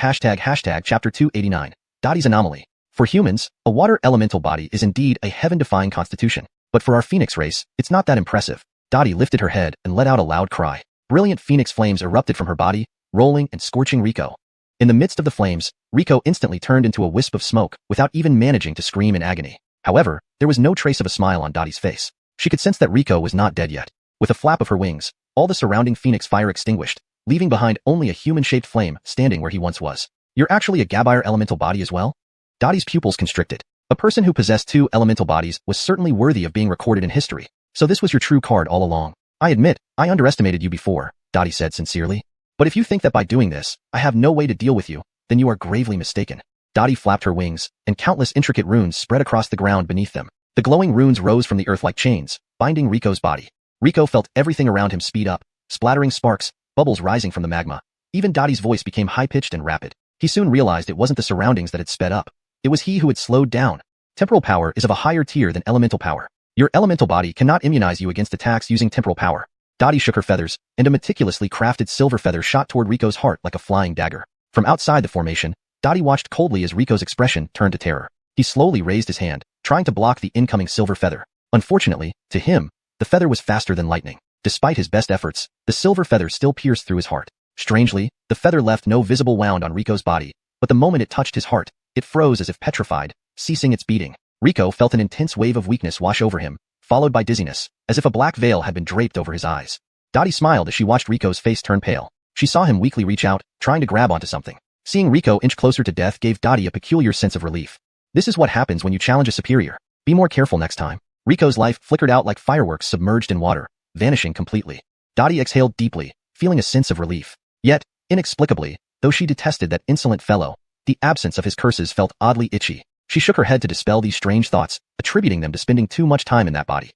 289. Dottie's Anomaly. For humans, a water elemental body is indeed a heaven-defying constitution. But for our phoenix race, it's not that impressive. Dottie lifted her head and let out a loud cry. Brilliant phoenix flames erupted from her body, rolling and scorching Riko. In the midst of the flames, Riko instantly turned into a wisp of smoke without even managing to scream in agony. However, there was no trace of a smile on Dottie's face. She could sense that Riko was not dead yet. With a flap of her wings, all the surrounding phoenix fire extinguished, leaving behind only a human-shaped flame standing where he once was. "You're actually a Gabire elemental body as well?" Dottie's pupils constricted. A person who possessed 2 elemental bodies was certainly worthy of being recorded in history. "So this was your true card all along. I admit, I underestimated you before," Dottie said sincerely. "But if you think that by doing this, I have no way to deal with you, then you are gravely mistaken." Dottie flapped her wings, and countless intricate runes spread across the ground beneath them. The glowing runes rose from the earth like chains, binding Riko's body. Riko felt everything around him speed up, splattering sparks, bubbles rising from the magma. Even Dottie's voice became high-pitched and rapid. He soon realized it wasn't the surroundings that had sped up. It was he who had slowed down. Temporal power is of a higher tier than elemental power. Your elemental body cannot immunize you against attacks using temporal power. Dottie shook her feathers, and a meticulously crafted silver feather shot toward Riko's heart like a flying dagger. From outside the formation, Dottie watched coldly as Riko's expression turned to terror. He slowly raised his hand, trying to block the incoming silver feather. Unfortunately, to him, the feather was faster than lightning. Despite his best efforts, the silver feather still pierced through his heart. Strangely, the feather left no visible wound on Riko's body, but the moment it touched his heart, it froze as if petrified, ceasing its beating. Riko felt an intense wave of weakness wash over him, followed by dizziness, as if a black veil had been draped over his eyes. Dottie smiled as she watched Riko's face turn pale. She saw him weakly reach out, trying to grab onto something. Seeing Riko inch closer to death gave Dottie a peculiar sense of relief. This is what happens when you challenge a superior. Be more careful next time. Riko's life flickered out like fireworks submerged in water, vanishing completely. Dottie exhaled deeply, feeling a sense of relief. Yet, inexplicably, Though she detested that insolent fellow, the absence of his curses felt oddly itchy. She shook her head to dispel these strange thoughts, attributing them to spending too much time in that body.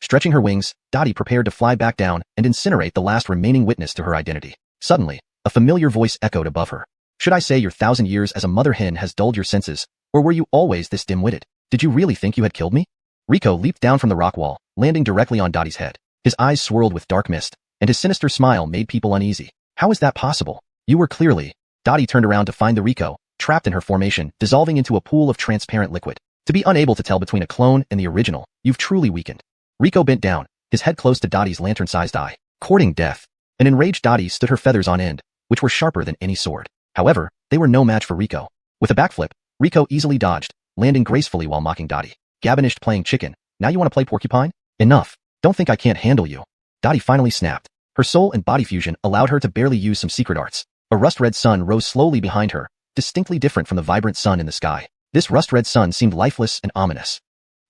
Stretching her wings, Dottie prepared to fly back down and incinerate the last remaining witness to her identity. Suddenly, a familiar voice echoed above her. Should I say your 1,000 years as a mother hen has dulled your senses, or were you always this dim-witted? Did you really think you had killed me? Rico leaped down from the rock wall, landing directly on Dottie's head. His eyes swirled with dark mist, and his sinister smile made people uneasy. How is that possible? You were clearly... Dottie turned around to find the Rico, trapped in her formation, dissolving into a pool of transparent liquid. To be unable to tell between a clone and the original, you've truly weakened. Rico bent down, his head close to Dottie's lantern-sized eye, courting death. An enraged Dottie stood her feathers on end, which were sharper than any sword. However, they were no match for Rico. With a backflip, Rico easily dodged, landing gracefully while mocking Dottie. Gabinished playing chicken, now you want to play porcupine? Enough. Don't think I can't handle you. Dottie finally snapped. Her soul and body fusion allowed her to barely use some secret arts. A rust-red sun rose slowly behind her, distinctly different from the vibrant sun in the sky. This rust-red sun seemed lifeless and ominous.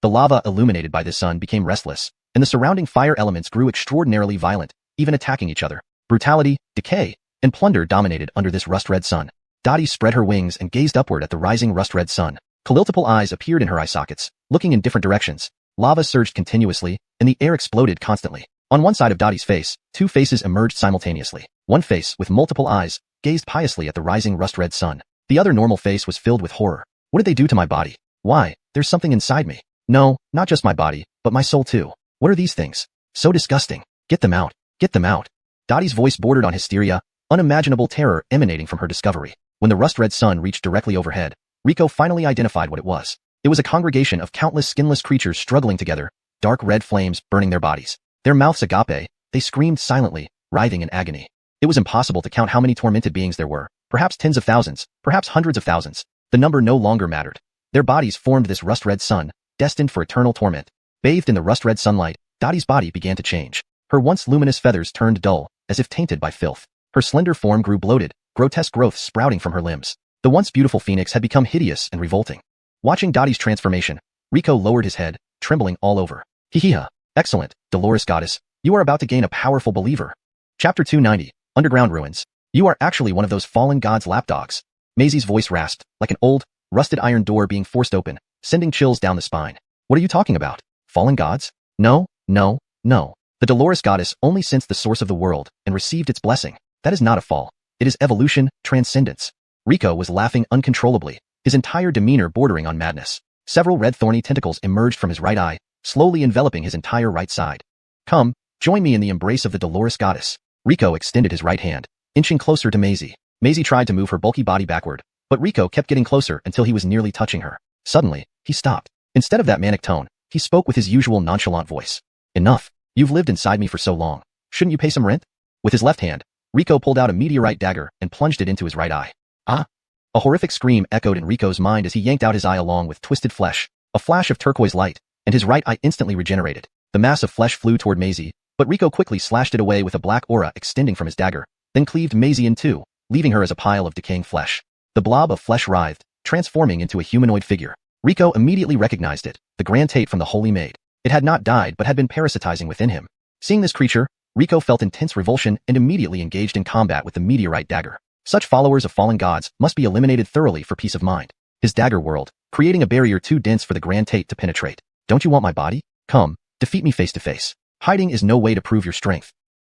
The lava illuminated by this sun became restless, and the surrounding fire elements grew extraordinarily violent, even attacking each other. Brutality, decay, and plunder dominated under this rust-red sun. Dottie spread her wings and gazed upward at the rising rust-red sun. Multiple eyes appeared in her eye sockets, looking in different directions. Lava surged continuously, and the air exploded constantly. On one side of Dottie's face, two faces emerged simultaneously. One face, with multiple eyes, gazed piously at the rising rust-red sun. The other normal face was filled with horror. What did they do to my body? Why, there's something inside me. No, not just my body, but my soul too. What are these things? So disgusting. Get them out. Get them out. Dottie's voice bordered on hysteria, unimaginable terror emanating from her discovery. When the rust-red sun reached directly overhead, Rico finally identified what it was. It was a congregation of countless skinless creatures struggling together, dark red flames burning their bodies. Their mouths agape, they screamed silently, writhing in agony. It was impossible to count how many tormented beings there were, perhaps tens of thousands, perhaps hundreds of thousands. The number no longer mattered. Their bodies formed this rust-red sun, destined for eternal torment. Bathed in the rust-red sunlight, Dottie's body began to change. Her once luminous feathers turned dull, as if tainted by filth. Her slender form grew bloated, grotesque growths sprouting from her limbs. The once beautiful phoenix had become hideous and revolting. Watching Dottie's transformation, Rico lowered his head, trembling all over. Hee-hee-ha. Excellent, Dolores Goddess. You are about to gain a powerful believer. Chapter 290, Underground Ruins. You are actually one of those fallen gods' lapdogs. Maisie's voice rasped, like an old, rusted iron door being forced open, sending chills down the spine. What are you talking about? Fallen gods? No, no, no. The Dolores Goddess only sensed the source of the world and received its blessing. That is not a fall. It is evolution, transcendence. Rico was laughing uncontrollably, his entire demeanor bordering on madness. Several red thorny tentacles emerged from his right eye, slowly enveloping his entire right side. Come, join me in the embrace of the Dolores Goddess. Rico extended his right hand, inching closer to Maisie. Maisie tried to move her bulky body backward, but Rico kept getting closer until he was nearly touching her. Suddenly, he stopped. Instead of that manic tone, he spoke with his usual nonchalant voice. Enough. You've lived inside me for so long. Shouldn't you pay some rent? With his left hand, Rico pulled out a meteorite dagger and plunged it into his right eye. Ah! A horrific scream echoed in Rico's mind as he yanked out his eye along with twisted flesh. A flash of turquoise light, and his right eye instantly regenerated. The mass of flesh flew toward Maisie, but Rico quickly slashed it away with a black aura extending from his dagger, then cleaved Maisie in two, leaving her as a pile of decaying flesh. The blob of flesh writhed, transforming into a humanoid figure. Rico immediately recognized it, the Grand Tate from the Holy Maid. It had not died but had been parasitizing within him. Seeing this creature, Rico felt intense revulsion and immediately engaged in combat with the meteorite dagger. Such followers of fallen gods must be eliminated thoroughly for peace of mind. His dagger whirled, creating a barrier too dense for the Grand Tate to penetrate. Don't you want my body? Come, defeat me face to face. Hiding is no way to prove your strength.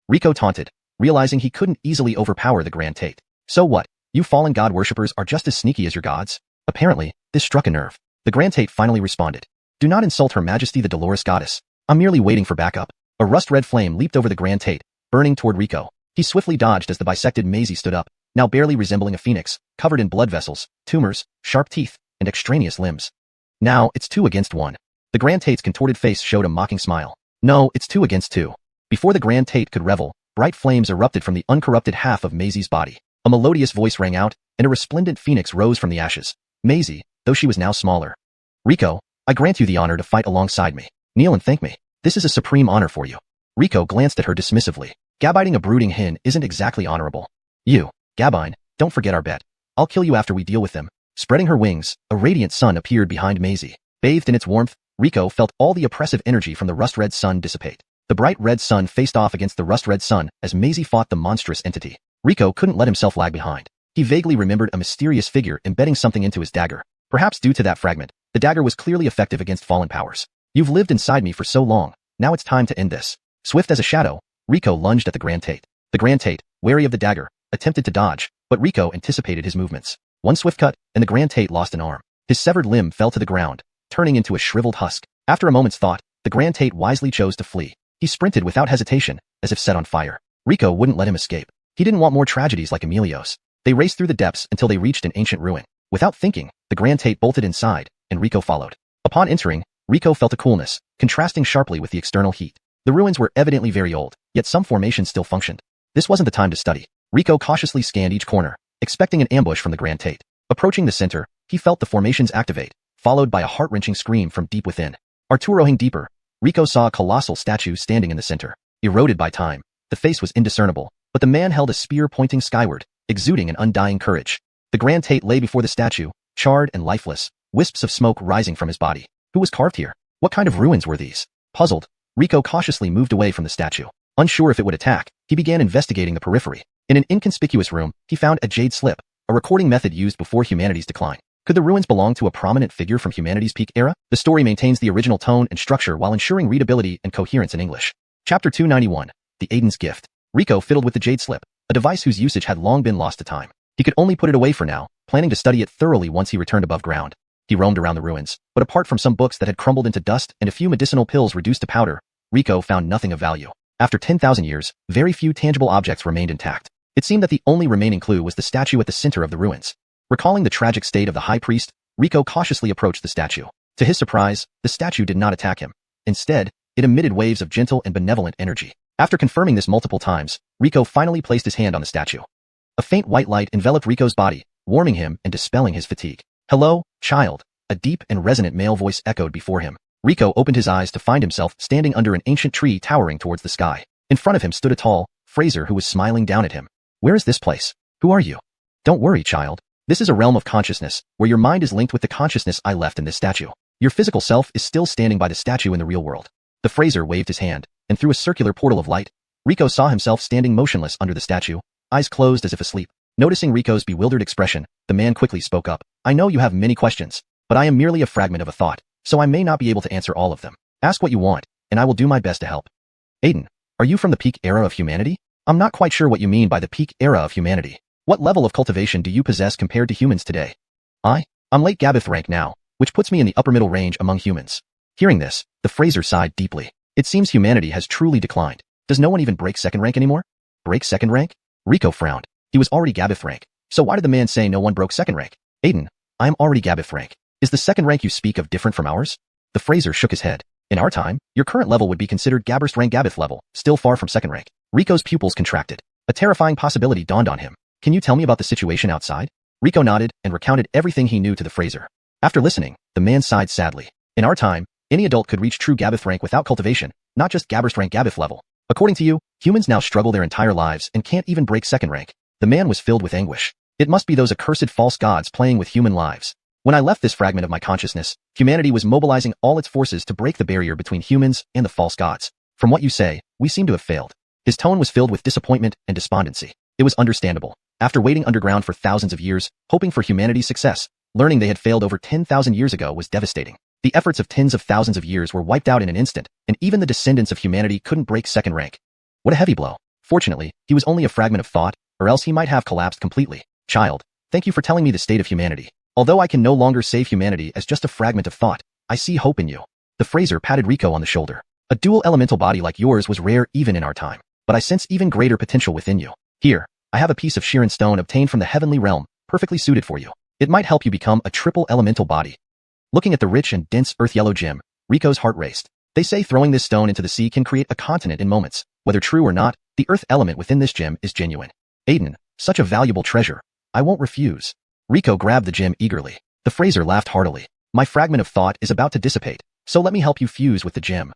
Rico taunted, realizing he couldn't easily overpower the Grand Tate. So what? You fallen god worshippers are just as sneaky as your gods? Apparently, this struck a nerve. The Grand Tate finally responded. Do not insult Her Majesty the Dolores Goddess. I'm merely waiting for backup. A rust-red flame leaped over the Grand Tate, burning toward Rico. He swiftly dodged as the bisected Maisie stood up, now barely resembling a phoenix, covered in blood vessels, tumors, sharp teeth, and extraneous limbs. Now, it's 2 against 1. The Grand Tate's contorted face showed a mocking smile. No, it's 2 against 2. Before the Grand Tate could revel, bright flames erupted from the uncorrupted half of Maisie's body. A melodious voice rang out, and a resplendent phoenix rose from the ashes. Maisie, though she was now smaller. Rico, I grant you the honor to fight alongside me. Kneel and thank me. This is a supreme honor for you. Rico glanced at her dismissively. Gabiting a brooding hen isn't exactly honorable. You, Gabine, don't forget our bet. I'll kill you after we deal with them. Spreading her wings, a radiant sun appeared behind Maisie. Bathed in its warmth, Rico felt all the oppressive energy from the rust-red sun dissipate. The bright red sun faced off against the rust-red sun as Maisie fought the monstrous entity. Rico couldn't let himself lag behind. He vaguely remembered a mysterious figure embedding something into his dagger. Perhaps due to that fragment, the dagger was clearly effective against fallen powers. You've lived inside me for so long, now it's time to end this. Swift as a shadow, Rico lunged at the Grand Tate. The Grand Tate, wary of the dagger, attempted to dodge, but Rico anticipated his movements. One swift cut, and the Grand Tate lost an arm. His severed limb fell to the ground, turning into a shriveled husk. After a moment's thought, the Grand Tate wisely chose to flee. He sprinted without hesitation, as if set on fire. Rico wouldn't let him escape. He didn't want more tragedies like Emilio's. They raced through the depths until they reached an ancient ruin. Without thinking, the Grand Tate bolted inside, and Rico followed. Upon entering, Rico felt a coolness, contrasting sharply with the external heat. The ruins were evidently very old, yet some formations still functioned. This wasn't the time to study. Rico cautiously scanned each corner, expecting an ambush from the Grand Tate. Approaching the center, he felt the formations activate, followed by a heart-wrenching scream from deep within. Arturoing deeper, Rico saw a colossal statue standing in the center. Eroded by time, the face was indiscernible, but the man held a spear pointing skyward, exuding an undying courage. The Grand Tate lay before the statue, charred and lifeless, wisps of smoke rising from his body. Who was carved here? What kind of ruins were these? Puzzled, Rico cautiously moved away from the statue. Unsure if it would attack, he began investigating the periphery. In an inconspicuous room, he found a jade slip, a recording method used before humanity's decline. Could the ruins belong to a prominent figure from humanity's peak era? The story maintains the original tone and structure while ensuring readability and coherence in English. Chapter 291, The Aiden's Gift. Rico fiddled with the jade slip, a device whose usage had long been lost to time. He could only put it away for now, planning to study it thoroughly once he returned above ground. He roamed around the ruins, but apart from some books that had crumbled into dust and a few medicinal pills reduced to powder, Rico found nothing of value. After 10,000 years, very few tangible objects remained intact. It seemed that the only remaining clue was the statue at the center of the ruins. Recalling the tragic state of the high priest, Rico cautiously approached the statue. To his surprise, the statue did not attack him. Instead, it emitted waves of gentle and benevolent energy. After confirming this multiple times, Rico finally placed his hand on the statue. A faint white light enveloped Rico's body, warming him and dispelling his fatigue. "Hello, child," a deep and resonant male voice echoed before him. Rico opened his eyes to find himself standing under an ancient tree towering towards the sky. In front of him stood a tall Fraser who was smiling down at him. "Where is this place? Who are you?" "Don't worry, child. This is a realm of consciousness, where your mind is linked with the consciousness I left in this statue. Your physical self is still standing by the statue in the real world." The Fraser waved his hand, and through a circular portal of light, Rico saw himself standing motionless under the statue, eyes closed as if asleep. Noticing Rico's bewildered expression, the man quickly spoke up. "I know you have many questions, but I am merely a fragment of a thought, so I may not be able to answer all of them. Ask what you want, and I will do my best to help." "Aiden, are you from the peak era of humanity?" "I'm not quite sure what you mean by the peak era of humanity. What level of cultivation do you possess compared to humans today?" I'm late Gabbath rank now, which puts me in the upper middle range among humans." Hearing this, the Fraser sighed deeply. It seems humanity has truly declined. Does no one even break second rank anymore? Break second rank? Rico frowned. He was already Gabbath rank, so why did the man say no one broke second rank? "Aiden, I am already Gabbath rank. Is the second rank you speak of different from ours?" The Fraser shook his head. "In our time, your current level would be considered Gabberst rank Gabbath level, still far from second rank." Rico's pupils contracted. A terrifying possibility dawned on him. "Can you tell me about the situation outside?" Rico nodded and recounted everything he knew to the Fraser. After listening, the man sighed sadly. "In our time, any adult could reach true Gabbath rank without cultivation, not just Gabberst rank Gabbath level. According to you, humans now struggle their entire lives and can't even break second rank." The man was filled with anguish. It must be those accursed false gods playing with human lives. "When I left this fragment of my consciousness, humanity was mobilizing all its forces to break the barrier between humans and the false gods. From what you say, we seem to have failed." His tone was filled with disappointment and despondency. It was understandable. After waiting underground for thousands of years, hoping for humanity's success, learning they had failed over 10,000 years ago was devastating. The efforts of tens of thousands of years were wiped out in an instant, and even the descendants of humanity couldn't break second rank. What a heavy blow. Fortunately, he was only a fragment of thought, or else he might have collapsed completely. "Child, thank you for telling me the state of humanity. Although I can no longer save humanity as just a fragment of thought, I see hope in you." The Fraser patted Rico on the shoulder. "A dual elemental body like yours was rare even in our time, but I sense even greater potential within you. Here, I have a piece of Shirin stone obtained from the heavenly realm, perfectly suited for you. It might help you become a triple elemental body." Looking at the rich and dense earth-yellow gem, Rico's heart raced. They say throwing this stone into the sea can create a continent in moments. Whether true or not, the earth element within this gem is genuine. "Aiden, such a valuable treasure. I won't refuse." Rico grabbed the gem eagerly. The Fraser laughed heartily. "My fragment of thought is about to dissipate, so let me help you fuse with the gem."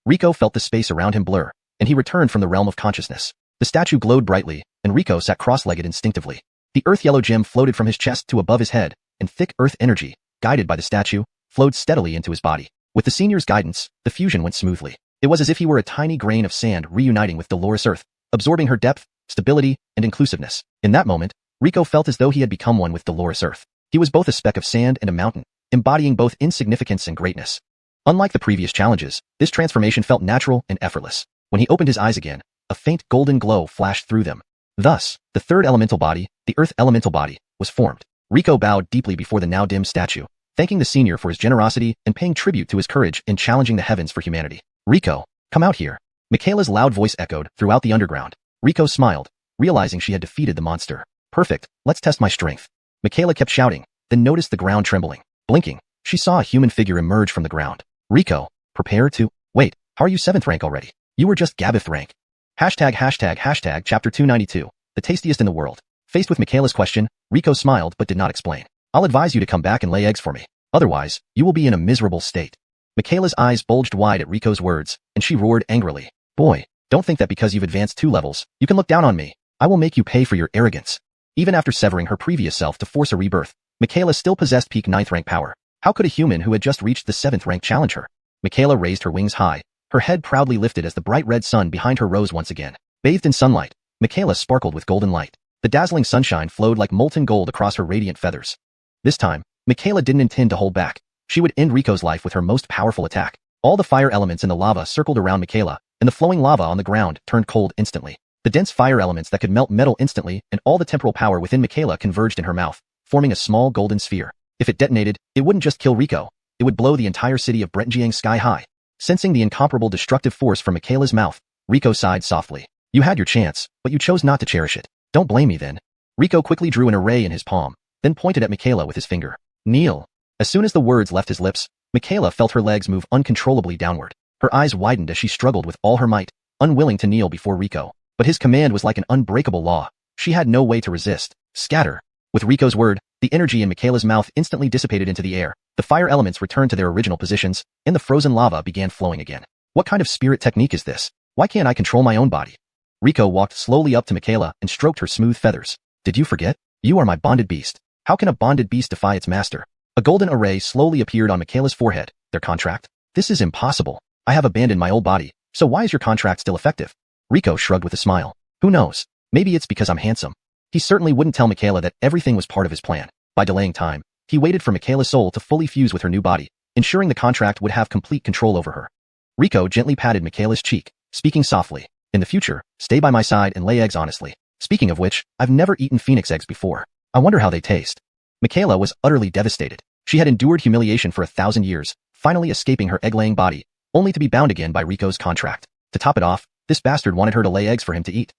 Rico felt the space around him blur, and he returned from the realm of consciousness. The statue glowed brightly, and Rico sat cross-legged instinctively. The earth-yellow gem floated from his chest to above his head, and thick earth energy, guided by the statue, flowed steadily into his body. With the senior's guidance, the fusion went smoothly. It was as if he were a tiny grain of sand reuniting with Dolores Earth, absorbing her depth, stability, and inclusiveness. In that moment, Rico felt as though he had become one with Dolores Earth. He was both a speck of sand and a mountain, embodying both insignificance and greatness. Unlike the previous challenges, this transformation felt natural and effortless. When he opened his eyes again, a faint golden glow flashed through them. Thus, the third elemental body, the Earth elemental body, was formed. Rico bowed deeply before the now dim statue, thanking the senior for his generosity and paying tribute to his courage in challenging the heavens for humanity. Rico, come out here. Michaela's loud voice echoed throughout the underground. Rico smiled, realizing she had defeated the monster. Perfect, let's test my strength. Michaela kept shouting, then noticed the ground trembling. Blinking, she saw a human figure emerge from the ground. Rico, prepare to... Wait, how are you 7th rank already? You were just Gabith rank. Hashtag chapter 292, the tastiest in the world. Faced with Michaela's question, Rico smiled but did not explain. I'll advise you to come back and lay eggs for me. Otherwise, you will be in a miserable state. Michaela's eyes bulged wide at Rico's words, and she roared angrily. Boy, don't think that because you've advanced 2 levels, you can look down on me. I will make you pay for your arrogance. Even after severing her previous self to force a rebirth, Michaela still possessed peak 9th rank power. How could a human who had just reached the 7th rank challenge her? Michaela raised her wings high, her head proudly lifted as the bright red sun behind her rose once again. Bathed in sunlight, Michaela sparkled with golden light. The dazzling sunshine flowed like molten gold across her radiant feathers. This time, Michaela didn't intend to hold back. She would end Rico's life with her most powerful attack. All the fire elements in the lava circled around Michaela, and the flowing lava on the ground turned cold instantly. The dense fire elements that could melt metal instantly and all the temporal power within Michaela converged in her mouth, forming a small golden sphere. If it detonated, it wouldn't just kill Rico, it would blow the entire city of Brentjiang sky high. Sensing the incomparable destructive force from Michaela's mouth, Rico sighed softly. You had your chance, but you chose not to cherish it. Don't blame me then. Rico quickly drew an array in his palm, then pointed at Michaela with his finger. Kneel. As soon as the words left his lips, Michaela felt her legs move uncontrollably downward. Her eyes widened as she struggled with all her might, unwilling to kneel before Rico. But his command was like an unbreakable law. She had no way to resist. Scatter. With Rico's word, the energy in Michaela's mouth instantly dissipated into the air. The fire elements returned to their original positions, and the frozen lava began flowing again. What kind of spirit technique is this? Why can't I control my own body? Rico walked slowly up to Michaela and stroked her smooth feathers. Did you forget? You are my bonded beast. How can a bonded beast defy its master? A golden array slowly appeared on Michaela's forehead. Their contract? This is impossible. I have abandoned my old body, so why is your contract still effective? Rico shrugged with a smile. Who knows? Maybe it's because I'm handsome. He certainly wouldn't tell Michaela that everything was part of his plan. By delaying time, he waited for Michaela's soul to fully fuse with her new body, ensuring the contract would have complete control over her. Rico gently patted Michaela's cheek, speaking softly. In the future, stay by my side and lay eggs honestly. Speaking of which, I've never eaten phoenix eggs before. I wonder how they taste. Michaela was utterly devastated. She had endured humiliation for 1,000 years, finally escaping her egg-laying body, only to be bound again by Rico's contract. To top it off, this bastard wanted her to lay eggs for him to eat.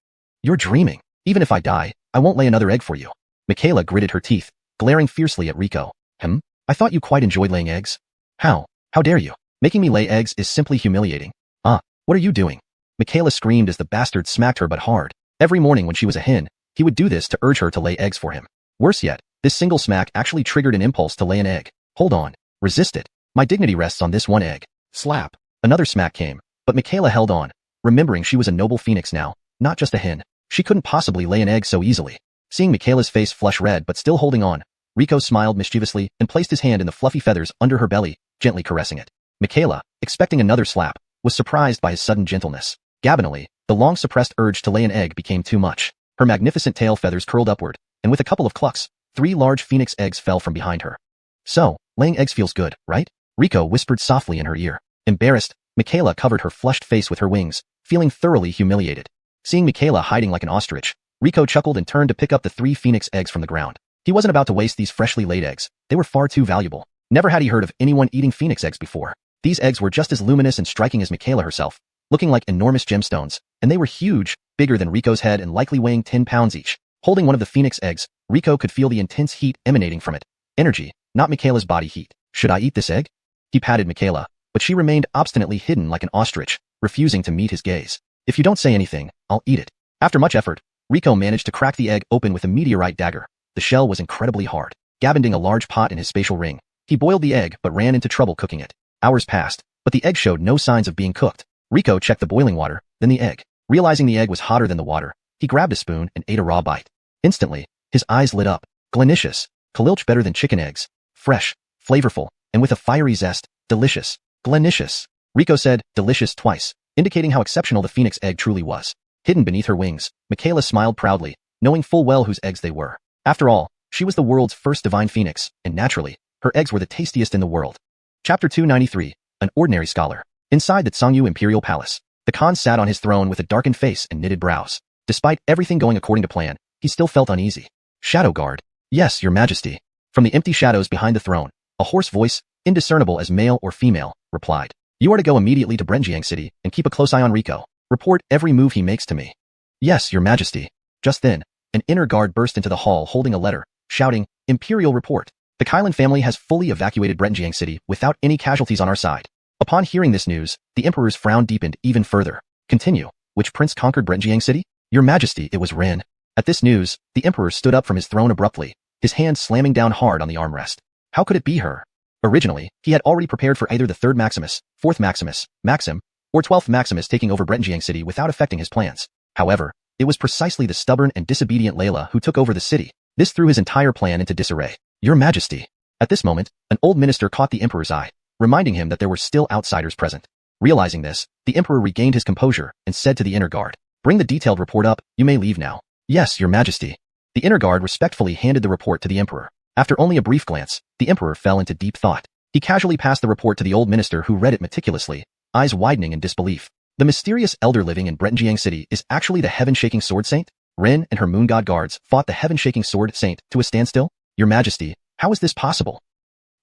You're dreaming. Even if I die, I won't lay another egg for you. Michaela gritted her teeth, glaring fiercely at Rico. I thought you quite enjoyed laying eggs. How? How dare you? Making me lay eggs is simply humiliating. What are you doing? Michaela screamed as the bastard smacked her but hard. Every morning when she was a hen, he would do this to urge her to lay eggs for him. Worse yet, this single smack actually triggered an impulse to lay an egg. Hold on. Resist it. My dignity rests on this one egg. Slap. Another smack came, but Michaela held on, remembering she was a noble phoenix now, not just a hen. She couldn't possibly lay an egg so easily. Seeing Michaela's face flush red but still holding on, Rico smiled mischievously and placed his hand in the fluffy feathers under her belly, gently caressing it. Michaela, expecting another slap, was surprised by his sudden gentleness. Gabinally, the long-suppressed urge to lay an egg became too much. Her magnificent tail feathers curled upward, and with a couple of clucks, 3 large phoenix eggs fell from behind her. So, laying eggs feels good, right? Rico whispered softly in her ear. Embarrassed, Michaela covered her flushed face with her wings, feeling thoroughly humiliated. Seeing Michaela hiding like an ostrich, Rico chuckled and turned to pick up the 3 phoenix eggs from the ground. He wasn't about to waste these freshly laid eggs. They were far too valuable. Never had he heard of anyone eating phoenix eggs before. These eggs were just as luminous and striking as Michaela herself, looking like enormous gemstones, and they were huge, bigger than Rico's head and likely weighing 10 pounds each. Holding one of the phoenix eggs, Rico could feel the intense heat emanating from it. Energy, not Michaela's body heat. Should I eat this egg? He patted Michaela, but she remained obstinately hidden like an ostrich, refusing to meet his gaze. If you don't say anything, I'll eat it. After much effort, Rico managed to crack the egg open with a meteorite dagger. The shell was incredibly hard. Gabbing a large pot in his spatial ring, he boiled the egg but ran into trouble cooking it. Hours passed, but the egg showed no signs of being cooked. Rico checked the boiling water, then the egg. Realizing the egg was hotter than the water, he grabbed a spoon and ate a raw bite. Instantly, his eyes lit up. Glennicious. Kalilch better than chicken eggs. Fresh, flavorful, and with a fiery zest. Delicious. Glennicious. Rico said, delicious twice, indicating how exceptional the phoenix egg truly was. Hidden beneath her wings, Michaela smiled proudly, knowing full well whose eggs they were. After all, she was the world's first divine phoenix, and naturally, her eggs were the tastiest in the world. Chapter 293, An Ordinary Scholar. Inside the Xianxia Imperial Palace, the Khan sat on his throne with a darkened face and knitted brows. Despite everything going according to plan, he still felt uneasy. Shadow Guard. Yes, your majesty. From the empty shadows behind the throne, a hoarse voice, indiscernible as male or female, replied. You are to go immediately to Brenjiang City and keep a close eye on Rico. Report every move he makes to me. Yes, your majesty. Just then, an inner guard burst into the hall holding a letter, shouting, Imperial report. The Kylan family has fully evacuated Brenjiang City without any casualties on our side. Upon hearing this news, the emperor's frown deepened even further. Continue. Which prince conquered Brenjiang City? Your majesty, it was Ren. At this news, the emperor stood up from his throne abruptly, his hand slamming down hard on the armrest. How could it be her? Originally, he had already prepared for either the 3rd Maximus, 4th Maximus, Maxim, or 12th Maximus taking over Brenjiang City without affecting his plans. However, it was precisely the stubborn and disobedient Layla who took over the city. This threw his entire plan into disarray. Your majesty. At this moment, an old minister caught the emperor's eye, reminding him that there were still outsiders present. Realizing this, the emperor regained his composure and said to the inner guard, Bring the detailed report up, you may leave now. Yes, your majesty. The inner guard respectfully handed the report to the emperor. After only a brief glance, the emperor fell into deep thought. He casually passed the report to the old minister who read it meticulously, eyes widening in disbelief. The mysterious elder living in Brenjiang City is actually the heaven-shaking sword saint? Ren and her moon god guards fought the heaven-shaking sword saint to a standstill? Your majesty, how is this possible?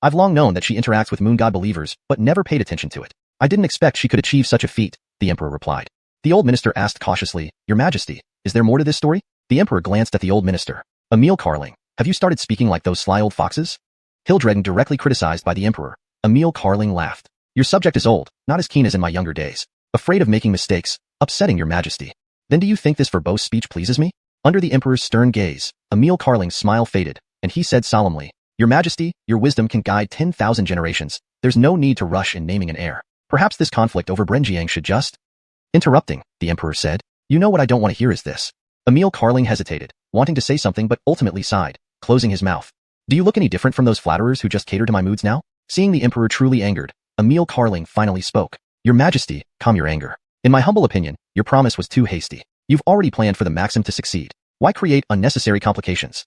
I've long known that she interacts with moon god believers, but never paid attention to it. I didn't expect she could achieve such a feat, the emperor replied. The old minister asked cautiously, Your majesty, is there more to this story? The emperor glanced at the old minister. Emil Carling, have you started speaking like those sly old foxes? Hildreden directly criticized by the emperor. Emil Carling laughed. Your subject is old, not as keen as in my younger days. Afraid of making mistakes, upsetting your majesty. Then do you think this verbose speech pleases me? Under the emperor's stern gaze, Emil Carling's smile faded, and he said solemnly, Your majesty, your wisdom can guide 10,000 generations. There's no need to rush in naming an heir. Perhaps this conflict over Brenjiang should just... Interrupting, the emperor said. You know what I don't want to hear is this. Emil Carling hesitated, wanting to say something but ultimately sighed, closing his mouth. Do you look any different from those flatterers who just cater to my moods now? Seeing the emperor truly angered, Emil Carling finally spoke. Your majesty, calm your anger. In my humble opinion, your promise was too hasty. You've already planned for the Maxim to succeed. Why create unnecessary complications?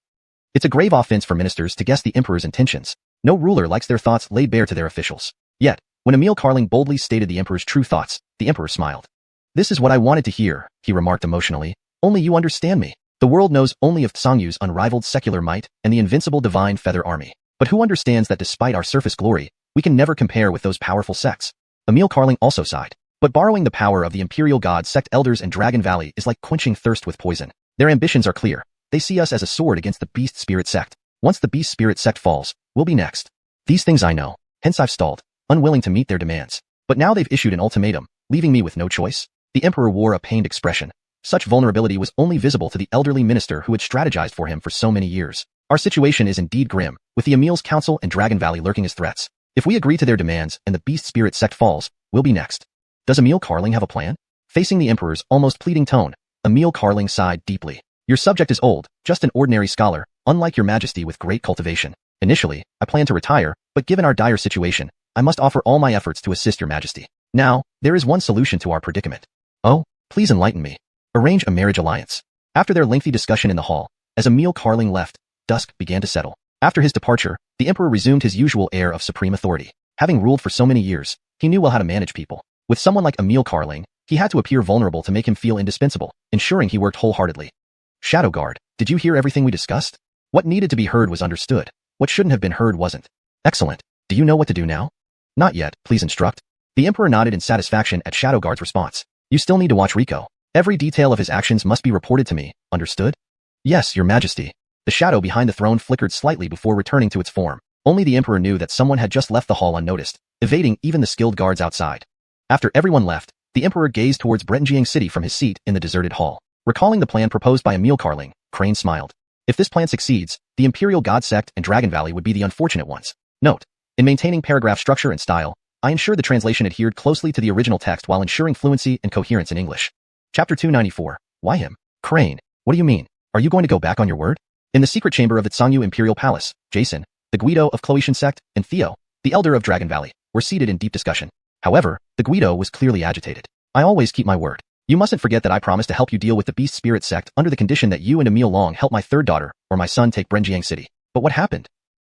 It's a grave offense for ministers to guess the emperor's intentions. No ruler likes their thoughts laid bare to their officials. Yet, when Emil Carling boldly stated the emperor's true thoughts, the emperor smiled. This is what I wanted to hear, he remarked emotionally. Only you understand me. The world knows only of Xiangyu's unrivaled secular might and the invincible divine feather army. But who understands that despite our surface glory, we can never compare with those powerful sects? Emil Carling also sighed. But borrowing the power of the Imperial God sect elders and Dragon Valley is like quenching thirst with poison. Their ambitions are clear. They see us as a sword against the Beast Spirit Sect. Once the Beast Spirit Sect falls, we'll be next. These things I know. Hence I've stalled, unwilling to meet their demands. But now they've issued an ultimatum, leaving me with no choice. The emperor wore a pained expression. Such vulnerability was only visible to the elderly minister who had strategized for him for so many years. Our situation is indeed grim, with the Emil's Council and Dragon Valley lurking as threats. If we agree to their demands and the Beast Spirit Sect falls, we'll be next. Does Emil Carling have a plan? Facing the emperor's almost pleading tone, Emil Carling sighed deeply. Your subject is old, just an ordinary scholar, unlike your majesty with great cultivation. Initially, I plan to retire, but given our dire situation, I must offer all my efforts to assist your majesty. Now, there is one solution to our predicament. Oh, please enlighten me. Arrange a marriage alliance. After their lengthy discussion in the hall, as Emil Carling left, dusk began to settle. After his departure, the emperor resumed his usual air of supreme authority. Having ruled for so many years, he knew well how to manage people. With someone like Emil Carling, he had to appear vulnerable to make him feel indispensable, ensuring he worked wholeheartedly. Shadow Guard, did you hear everything we discussed? What needed to be heard was understood. What shouldn't have been heard wasn't. Excellent. Do you know what to do now? Not yet, please instruct. The emperor nodded in satisfaction at Shadow Guard's response. You still need to watch Rico. Every detail of his actions must be reported to me, understood? Yes, your majesty. The shadow behind the throne flickered slightly before returning to its form. Only the emperor knew that someone had just left the hall unnoticed, evading even the skilled guards outside. After everyone left, the emperor gazed towards Brenjiang City from his seat in the deserted hall. Recalling the plan proposed by Emil Carling, Crane smiled. If this plan succeeds, the Imperial God Sect and Dragon Valley would be the unfortunate ones. Note: in maintaining paragraph structure and style, I ensured the translation adhered closely to the original text while ensuring fluency and coherence in English. Chapter 294. Why him? Crane, what do you mean? Are you going to go back on your word? In the secret chamber of the Xianxia Imperial Palace, Jason, the Guido of Xianxia Sect, and Theo, the elder of Dragon Valley, were seated in deep discussion. However, the Guido was clearly agitated. I always keep my word. You mustn't forget that I promised to help you deal with the Beast Spirit Sect under the condition that you and Emil Long help my third daughter, or my son take Brenjiang City. But what happened?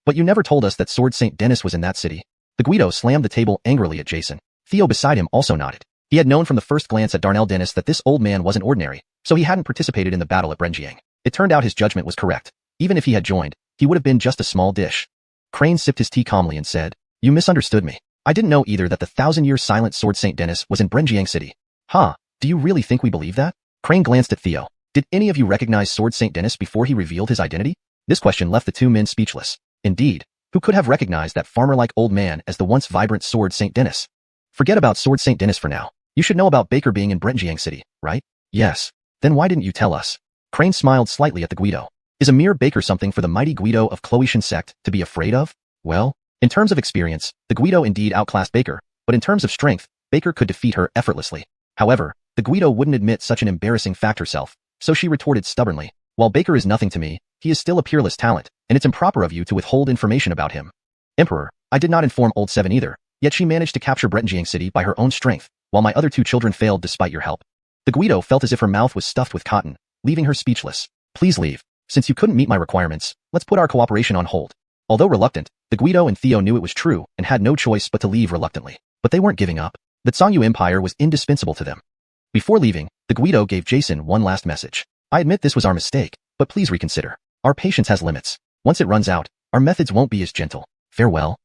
But you never told us that Sword Saint Dennis was in that city. The Guido slammed the table angrily at Jason. Theo beside him also nodded. He had known from the first glance at Darnell Dennis that this old man wasn't ordinary, so he hadn't participated in the battle at Brenjiang. It turned out his judgment was correct. Even if he had joined, he would have been just a small dish. Crane sipped his tea calmly and said, "You misunderstood me. I didn't know either that the 1,000-year silent Sword Saint Dennis was in Brenjiang City." "Huh, do you really think we believe that?" Crane glanced at Theo. "Did any of you recognize Sword Saint Dennis before he revealed his identity?" This question left the two men speechless. Indeed, who could have recognized that farmer-like old man as the once vibrant Sword Saint Dennis? Forget about Sword Saint Dennis for now. You should know about Baker being in Brenjiang City, right? Yes. Then why didn't you tell us? Crane smiled slightly at the Guido. Is Amir Baker something for the mighty Guido of Xuanhuan sect to be afraid of? Well, in terms of experience, the Guido indeed outclassed Baker, but in terms of strength, Baker could defeat her effortlessly. However, the Guido wouldn't admit such an embarrassing fact herself, so she retorted stubbornly, "While Baker is nothing to me, he is still a peerless talent, and it's improper of you to withhold information about him." "Emperor, I did not inform Old Seven either, yet she managed to capture Brenjiang City by her own strength, while my other two children failed despite your help." The Guido felt as if her mouth was stuffed with cotton, leaving her speechless. "Please leave. Since you couldn't meet my requirements, let's put our cooperation on hold." Although reluctant, the Guido and Theo knew it was true and had no choice but to leave reluctantly. But they weren't giving up. The Xianxia Empire was indispensable to them. Before leaving, the Guido gave Jason one last message. "I admit this was our mistake, but please reconsider. Our patience has limits. Once it runs out, our methods won't be as gentle. Farewell."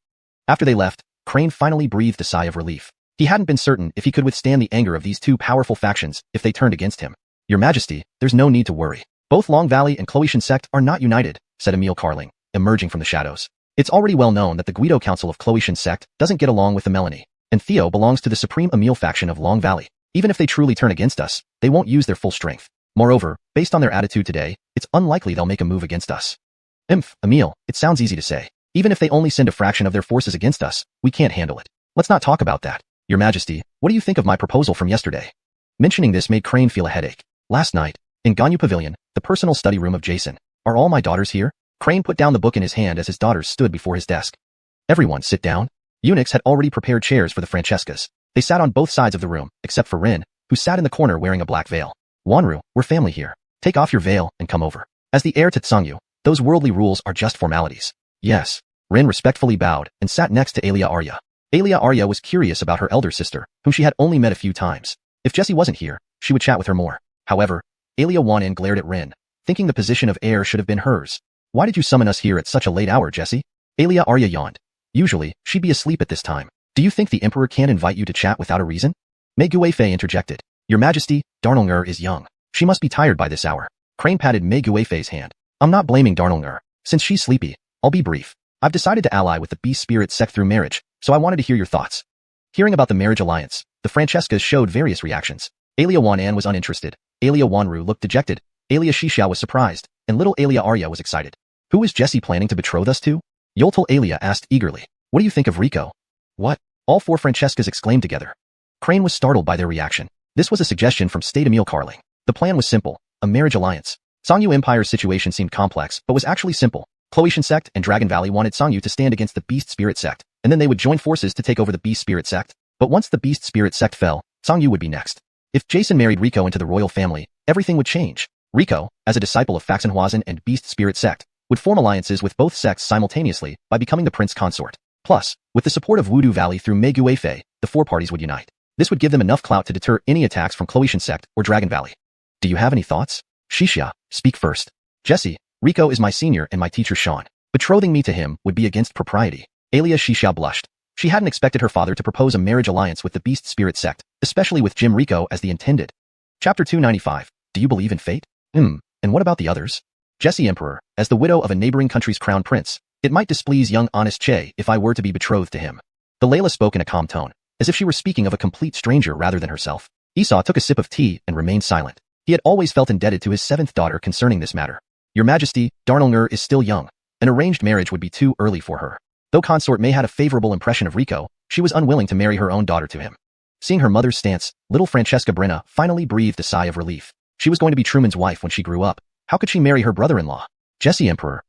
After they left, Crane finally breathed a sigh of relief. He hadn't been certain if he could withstand the anger of these two powerful factions if they turned against him. "Your Majesty, there's no need to worry. Both Long Valley and Xuanhuan sect are not united," said Emil Carling, emerging from the shadows. "It's already well known that the Guido Council of Xuanhuan sect doesn't get along with the Melanie, and Theo belongs to the Supreme Emil faction of Long Valley. Even if they truly turn against us, they won't use their full strength. Moreover, based on their attitude today, it's unlikely they'll make a move against us." Emil, it sounds easy to say. Even if they only send a fraction of their forces against us, we can't handle it. Let's not talk about that. Your Majesty, what do you think of my proposal from yesterday?" Mentioning this made Crane feel a headache. "Last night, in Ganyu Pavilion, the personal study room of Jason. Are all my daughters here?" Crane put down the book in his hand as his daughters stood before his desk. "Everyone sit down." Eunuchs had already prepared chairs for the Francescas. They sat on both sides of the room, except for Rin, who sat in the corner wearing a black veil. "Wanru, we're family here. Take off your veil and come over. As the heir to Tsangyu, those worldly rules are just formalities." "Yes." Rin respectfully bowed and sat next to Alia Arya. Alia Arya was curious about her elder sister, whom she had only met a few times. If Jessie wasn't here, she would chat with her more. However, Alia Wanin glared at Rin, thinking the position of heir should have been hers. "Why did you summon us here at such a late hour, Jessie?" Alia Arya yawned. "Usually, she'd be asleep at this time. Do you think the Emperor can't invite you to chat without a reason?" Mei Guifei interjected. "Your Majesty, Darnell is young. She must be tired by this hour." Crane patted Mei Guifei's hand. "I'm not blaming Darnell. Since she's sleepy, I'll be brief. I've decided to ally with the Beast Spirit Sect through marriage, so I wanted to hear your thoughts." Hearing about the marriage alliance, the Francescas showed various reactions. Alia Wanan was uninterested, Alia Wanru looked dejected, Alia Xixia was surprised, and little Alia Arya was excited. "Who is Jessie planning to betroth us to?" Yoltal Alia asked eagerly. "What do you think of Rico?" "What?" All four Francescas exclaimed together. Crane was startled by their reaction. This was a suggestion from State Emil Carling. The plan was simple, a marriage alliance. Xianxia Empire's situation seemed complex, but was actually simple. Xuanhuan sect and Dragon Valley wanted Xianxia to stand against the Beast Spirit Sect, and then they would join forces to take over the Beast Spirit Sect. But once the Beast Spirit Sect fell, Xianxia would be next. If Jason married Rico into the royal family, everything would change. Rico, as a disciple of Xuanhuan and Beast Spirit Sect, would form alliances with both sects simultaneously by becoming the prince consort. Plus, with the support of Wudu Valley through Mei Guifei, the four parties would unite. This would give them enough clout to deter any attacks from Xuanhuan sect or Dragon Valley. "Do you have any thoughts?" "Xixia, speak first." "Jessie, Rico is my senior and my teacher Sean. Betrothing me to him would be against propriety." Alia Xixia blushed. She hadn't expected her father to propose a marriage alliance with the Beast Spirit Sect, especially with Jim Rico as the intended. Chapter 295, Do you believe in fate? And what about the others? Jessie Emperor, as the widow of a neighboring country's crown prince, it might displease young honest Che if I were to be betrothed to him. The Layla spoke in a calm tone, as if she were speaking of a complete stranger rather than herself. Esau took a sip of tea and remained silent. He had always felt indebted to his seventh daughter concerning this matter. Your Majesty, Darnell is still young. An arranged marriage would be too early for her. Though consort May had a favorable impression of Rico, she was unwilling to marry her own daughter to him. Seeing her mother's stance, little Francesca Brenna finally breathed a sigh of relief. She was going to be Truman's wife when she grew up. How could she marry her brother-in-law? Jessie Emperor,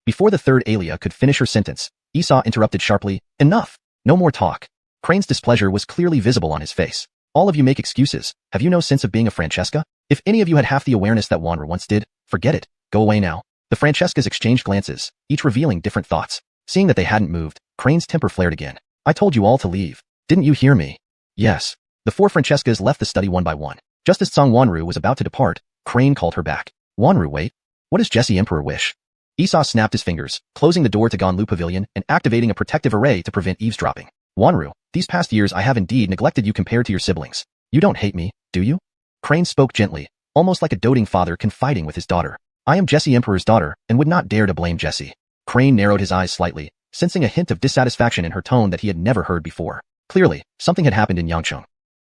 Before the third Alia could finish her sentence, Esau interrupted sharply, Enough! No more talk. Crane's displeasure was clearly visible on his face. All of you make excuses. Have you no sense of being a Francesca? If any of you had half the awareness that Wanru once did, forget it. Go away now. The Francescas exchanged glances, each revealing different thoughts. Seeing that they hadn't moved, Crane's temper flared again. I told you all to leave. Didn't you hear me? Yes. The 4 Francescas left the study one by one. Just as Song Wanru was about to depart, Crane called her back. Wanru, wait. What does Jesse Emperor wish? Esau snapped his fingers, closing the door to Ganlu Pavilion and activating a protective array to prevent eavesdropping. Wanru, these past years I have indeed neglected you compared to your siblings. You don't hate me, do you? Crane spoke gently, almost like a doting father confiding with his daughter. I am Jesse Emperor's daughter and would not dare to blame Jesse. Crane narrowed his eyes slightly, sensing a hint of dissatisfaction in her tone that he had never heard before. Clearly, something had happened in Yangcheng.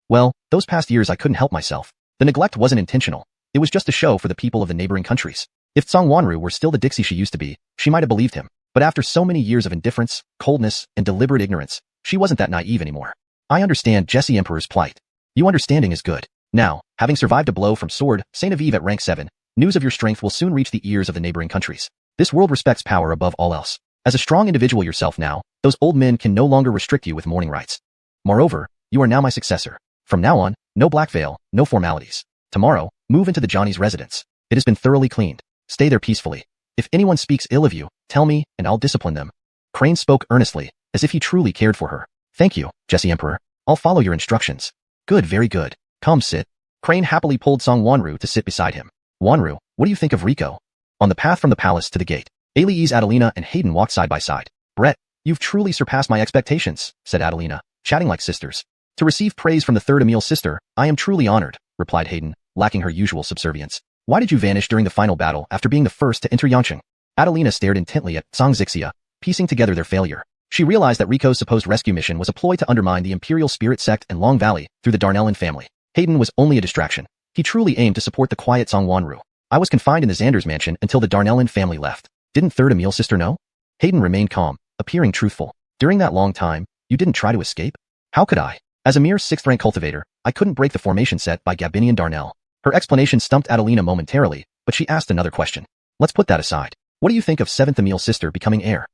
Well, those past years I couldn't help myself. The neglect wasn't intentional. It was just a show for the people of the neighboring countries. If Song Wanru were still the Dixie she used to be, she might have believed him. But after so many years of indifference, coldness, and deliberate ignorance, she wasn't that naive anymore. I understand Jesse Emperor's plight. You understanding is good. Now, having survived a blow from Sword, Saint Aviv at rank 7, news of your strength will soon reach the ears of the neighboring countries. This world respects power above all else. As a strong individual yourself now, those old men can no longer restrict you with mourning rites. Moreover, you are now my successor. From now on, no black veil, no formalities. Tomorrow, move into the Johnny's residence. It has been thoroughly cleaned. Stay there peacefully. If anyone speaks ill of you, tell me, and I'll discipline them. Crane spoke earnestly, as if he truly cared for her. Thank you, Jesse Emperor. I'll follow your instructions. Good, very good. Come sit. Crane happily pulled Song Wanru to sit beside him. Wanru, what do you think of Rico? On the path from the palace to the gate, Elise, Adelina, and Hayden walked side by side. Brett, you've truly surpassed my expectations, said Adelina, chatting like sisters. To receive praise from the third Emil's sister, I am truly honored, replied Hayden, lacking her usual subservience. Why did you vanish during the final battle after being the first to enter Yangcheng? Adelina stared intently at Xianxia, piecing together their failure. She realized that Rico's supposed rescue mission was a ploy to undermine the Imperial Spirit Sect and Long Valley through the Darnellin family. Hayden was only a distraction. He truly aimed to support the quiet Song Wanru. I was confined in the Xander's mansion until the Darnellin family left. Didn't third Emil's sister know? Hayden remained calm, appearing truthful. During that long time, you didn't try to escape? How could I? As a mere 6th rank cultivator, I couldn't break the formation set by Gabinian Darnell. Her explanation stumped Adelina momentarily, but she asked another question. Let's put that aside. What do you think of 7th Emil's sister becoming heir?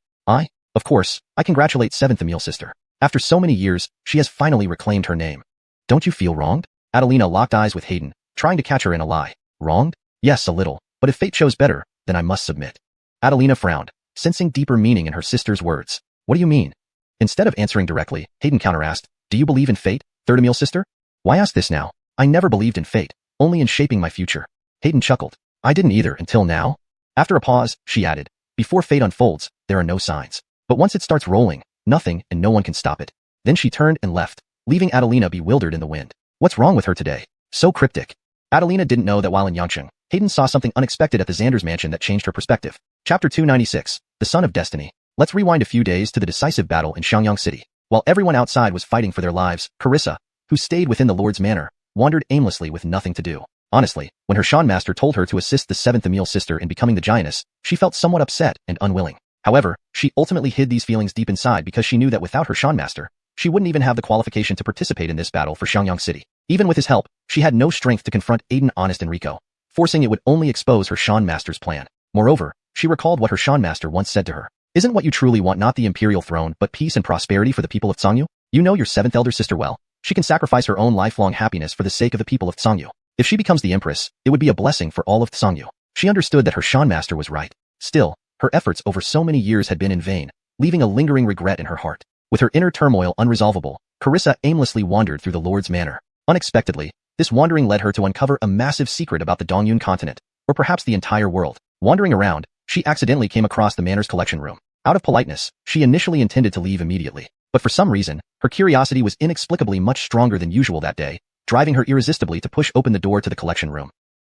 Of course, I congratulate 7th Emil's sister. After so many years, she has finally reclaimed her name. Don't you feel wronged? Adelina locked eyes with Hayden, trying to catch her in a lie. Wronged? Yes, a little, but if fate chose better, then I must submit. Adelina frowned, sensing deeper meaning in her sister's words. What do you mean? Instead of answering directly, Hayden counter-asked, do you believe in fate, third Emil's sister? Why ask this now? I never believed in fate, only in shaping my future. Hayden chuckled. I didn't either until now. After a pause, she added, before fate unfolds, there are no signs. But once it starts rolling, nothing and no one can stop it. Then she turned and left, leaving Adelina bewildered in the wind. What's wrong with her today? So cryptic. Adelina didn't know that while in Yangcheng, Hayden saw something unexpected at the Xander's mansion that changed her perspective. Chapter 296, The Son of Destiny. Let's rewind a few days to the decisive battle in Xiangyang City. While everyone outside was fighting for their lives, Carissa, who stayed within the Lord's manor, wandered aimlessly with nothing to do. Honestly, when her Shan master told her to assist the 7th Emil's sister in becoming the giantess, she felt somewhat upset and unwilling. However, she ultimately hid these feelings deep inside because she knew that without her Shan master, she wouldn't even have the qualification to participate in this battle for Xiangyang City. Even with his help, she had no strength to confront Aiden, Honest, and Rico, forcing it would only expose her Shan master's plan. Moreover, she recalled what her Shan master once said to her. Isn't what you truly want not the imperial throne but peace and prosperity for the people of Tsangyu? You know your 7th elder sister well. She can sacrifice her own lifelong happiness for the sake of the people of Tsangyu. If she becomes the empress, it would be a blessing for all of Tsangyu. She understood that her Shan master was right. Still, her efforts over so many years had been in vain, leaving a lingering regret in her heart. With her inner turmoil unresolvable, Carissa aimlessly wandered through the Lord's manor. Unexpectedly, this wandering led her to uncover a massive secret about the Dongyun Continent, or perhaps the entire world. Wandering around, she accidentally came across the manor's collection room. Out of politeness, she initially intended to leave immediately. But for some reason, her curiosity was inexplicably much stronger than usual that day, driving her irresistibly to push open the door to the collection room.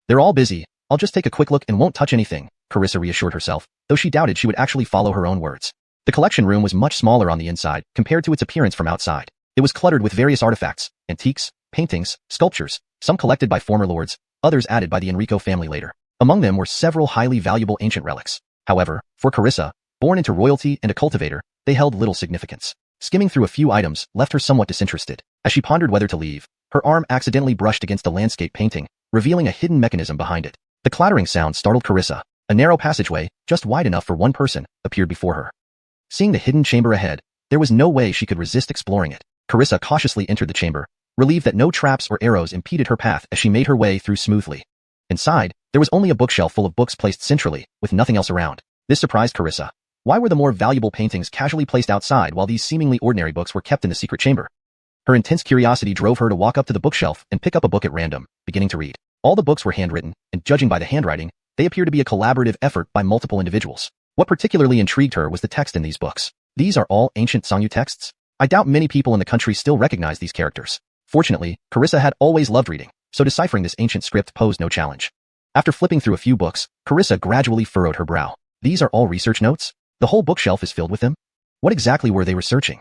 They're all busy. I'll just take a quick look and won't touch anything, Carissa reassured herself, though she doubted she would actually follow her own words. The collection room was much smaller on the inside compared to its appearance from outside. It was cluttered with various artifacts, antiques, paintings, sculptures, some collected by former lords, others added by the Enrico family later. Among them were several highly valuable ancient relics. However, for Carissa, born into royalty and a cultivator, they held little significance. Skimming through a few items left her somewhat disinterested. As she pondered whether to leave, her arm accidentally brushed against a landscape painting, revealing a hidden mechanism behind it. The clattering sound startled Carissa. A narrow passageway, just wide enough for one person, appeared before her. Seeing the hidden chamber ahead, there was no way she could resist exploring it. Carissa cautiously entered the chamber, relieved that no traps or arrows impeded her path as she made her way through smoothly. Inside, there was only a bookshelf full of books placed centrally, with nothing else around. This surprised Carissa. Why were the more valuable paintings casually placed outside while these seemingly ordinary books were kept in the secret chamber? Her intense curiosity drove her to walk up to the bookshelf and pick up a book at random, beginning to read. All the books were handwritten, and judging by the handwriting, they appear to be a collaborative effort by multiple individuals. What particularly intrigued her was the text in these books. These are all ancient Xianxia texts? I doubt many people in the country still recognize these characters. Fortunately, Carissa had always loved reading, so deciphering this ancient script posed no challenge. After flipping through a few books, Carissa gradually furrowed her brow. These are all research notes? The whole bookshelf is filled with them? What exactly were they researching?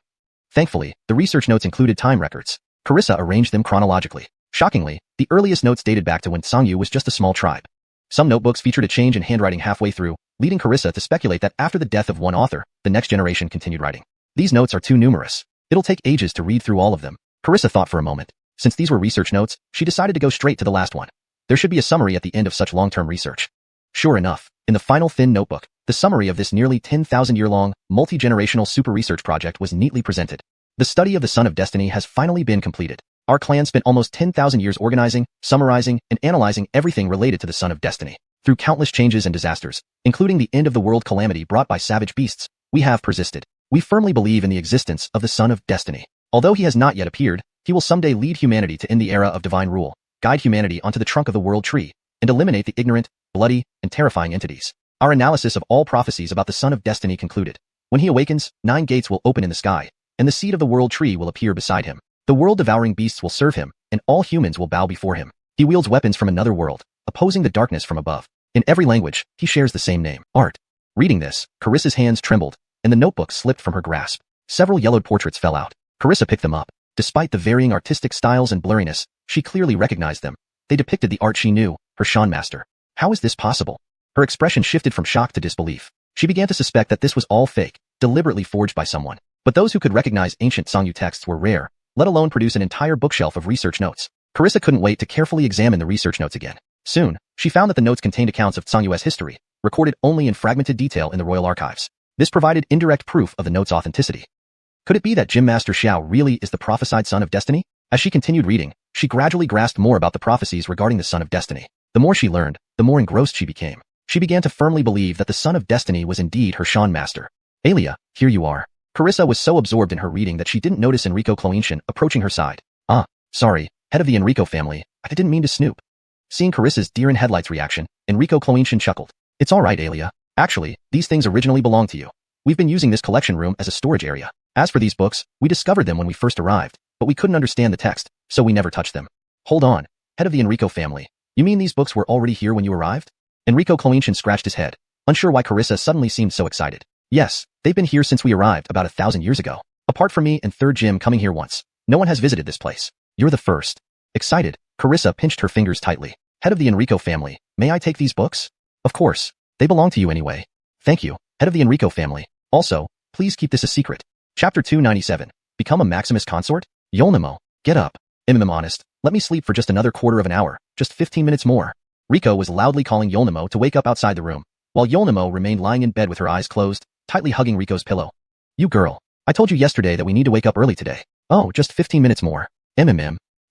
Thankfully, the research notes included time records. Carissa arranged them chronologically. Shockingly, the earliest notes dated back to when Xianxia was just a small tribe. Some notebooks featured a change in handwriting halfway through, leading Carissa to speculate that after the death of one author, the next generation continued writing. These notes are too numerous. It'll take ages to read through all of them. Carissa thought for a moment. Since these were research notes, she decided to go straight to the last one. There should be a summary at the end of such long-term research. Sure enough, in the final thin notebook, the summary of this nearly 10,000-year-long, multi-generational super research project was neatly presented. The study of the Son of Destiny has finally been completed. Our clan spent almost 10,000 years organizing, summarizing, and analyzing everything related to the Son of Destiny. Through countless changes and disasters, including the end-of-the-world calamity brought by savage beasts, we have persisted. We firmly believe in the existence of the Son of Destiny. Although he has not yet appeared, he will someday lead humanity to end the era of divine rule, guide humanity onto the trunk of the world tree, and eliminate the ignorant, bloody, and terrifying entities. Our analysis of all prophecies about the Son of Destiny concluded. When he awakens, 9 gates will open in the sky, and the seed of the world tree will appear beside him. The world-devouring beasts will serve him, and all humans will bow before him. He wields weapons from another world, opposing the darkness from above. In every language, he shares the same name, Art. Reading this, Carissa's hands trembled, and the notebook slipped from her grasp. Several yellowed portraits fell out. Carissa picked them up. Despite the varying artistic styles and blurriness, she clearly recognized them. They depicted the art she knew, her Xianmaster. How is this possible? Her expression shifted from shock to disbelief. She began to suspect that this was all fake, deliberately forged by someone. But those who could recognize ancient Xianxia texts were rare, let alone produce an entire bookshelf of research notes. Carissa couldn't wait to carefully examine the research notes again. Soon, she found that the notes contained accounts of Xianxua's history, recorded only in fragmented detail in the royal archives. This provided indirect proof of the notes' authenticity. Could it be that Gym Master Xiao really is the prophesied Son of Destiny? As she continued reading, she gradually grasped more about the prophecies regarding the Son of Destiny. The more she learned, the more engrossed she became. She began to firmly believe that the Son of Destiny was indeed her Xianmaster. Alia, here you are. Carissa was so absorbed in her reading that she didn't notice Enrico Cloentian approaching her side. Ah, sorry, head of the Enrico family, I didn't mean to snoop. Seeing Carissa's deer-in-headlights reaction, Enrico Cloentian chuckled. It's alright, Alia. Actually, these things originally belonged to you. We've been using this collection room as a storage area. As for these books, we discovered them when we first arrived, but we couldn't understand the text, so we never touched them. Hold on, head of the Enrico family. You mean these books were already here when you arrived? Enrico Cloentian scratched his head, unsure why Carissa suddenly seemed so excited. Yes, they've been here since we arrived about 1,000 years ago. Apart from me and Third Jim coming here once, no one has visited this place. You're the first. Excited, Carissa pinched her fingers tightly. Head of the Enrico family, may I take these books? Of course. They belong to you anyway. Thank you, head of the Enrico family. Also, please keep this a secret. Chapter 297. Become a Maximus consort? Yolnemo, get up. Honest, let me sleep for just another quarter of an hour, just 15 minutes more. Rico was loudly calling Yolnemo to wake up outside the room, while Yolnemo remained lying in bed with her eyes closed, tightly hugging Rico's pillow. You girl, I told you yesterday that we need to wake up early today. Oh, just 15 minutes more.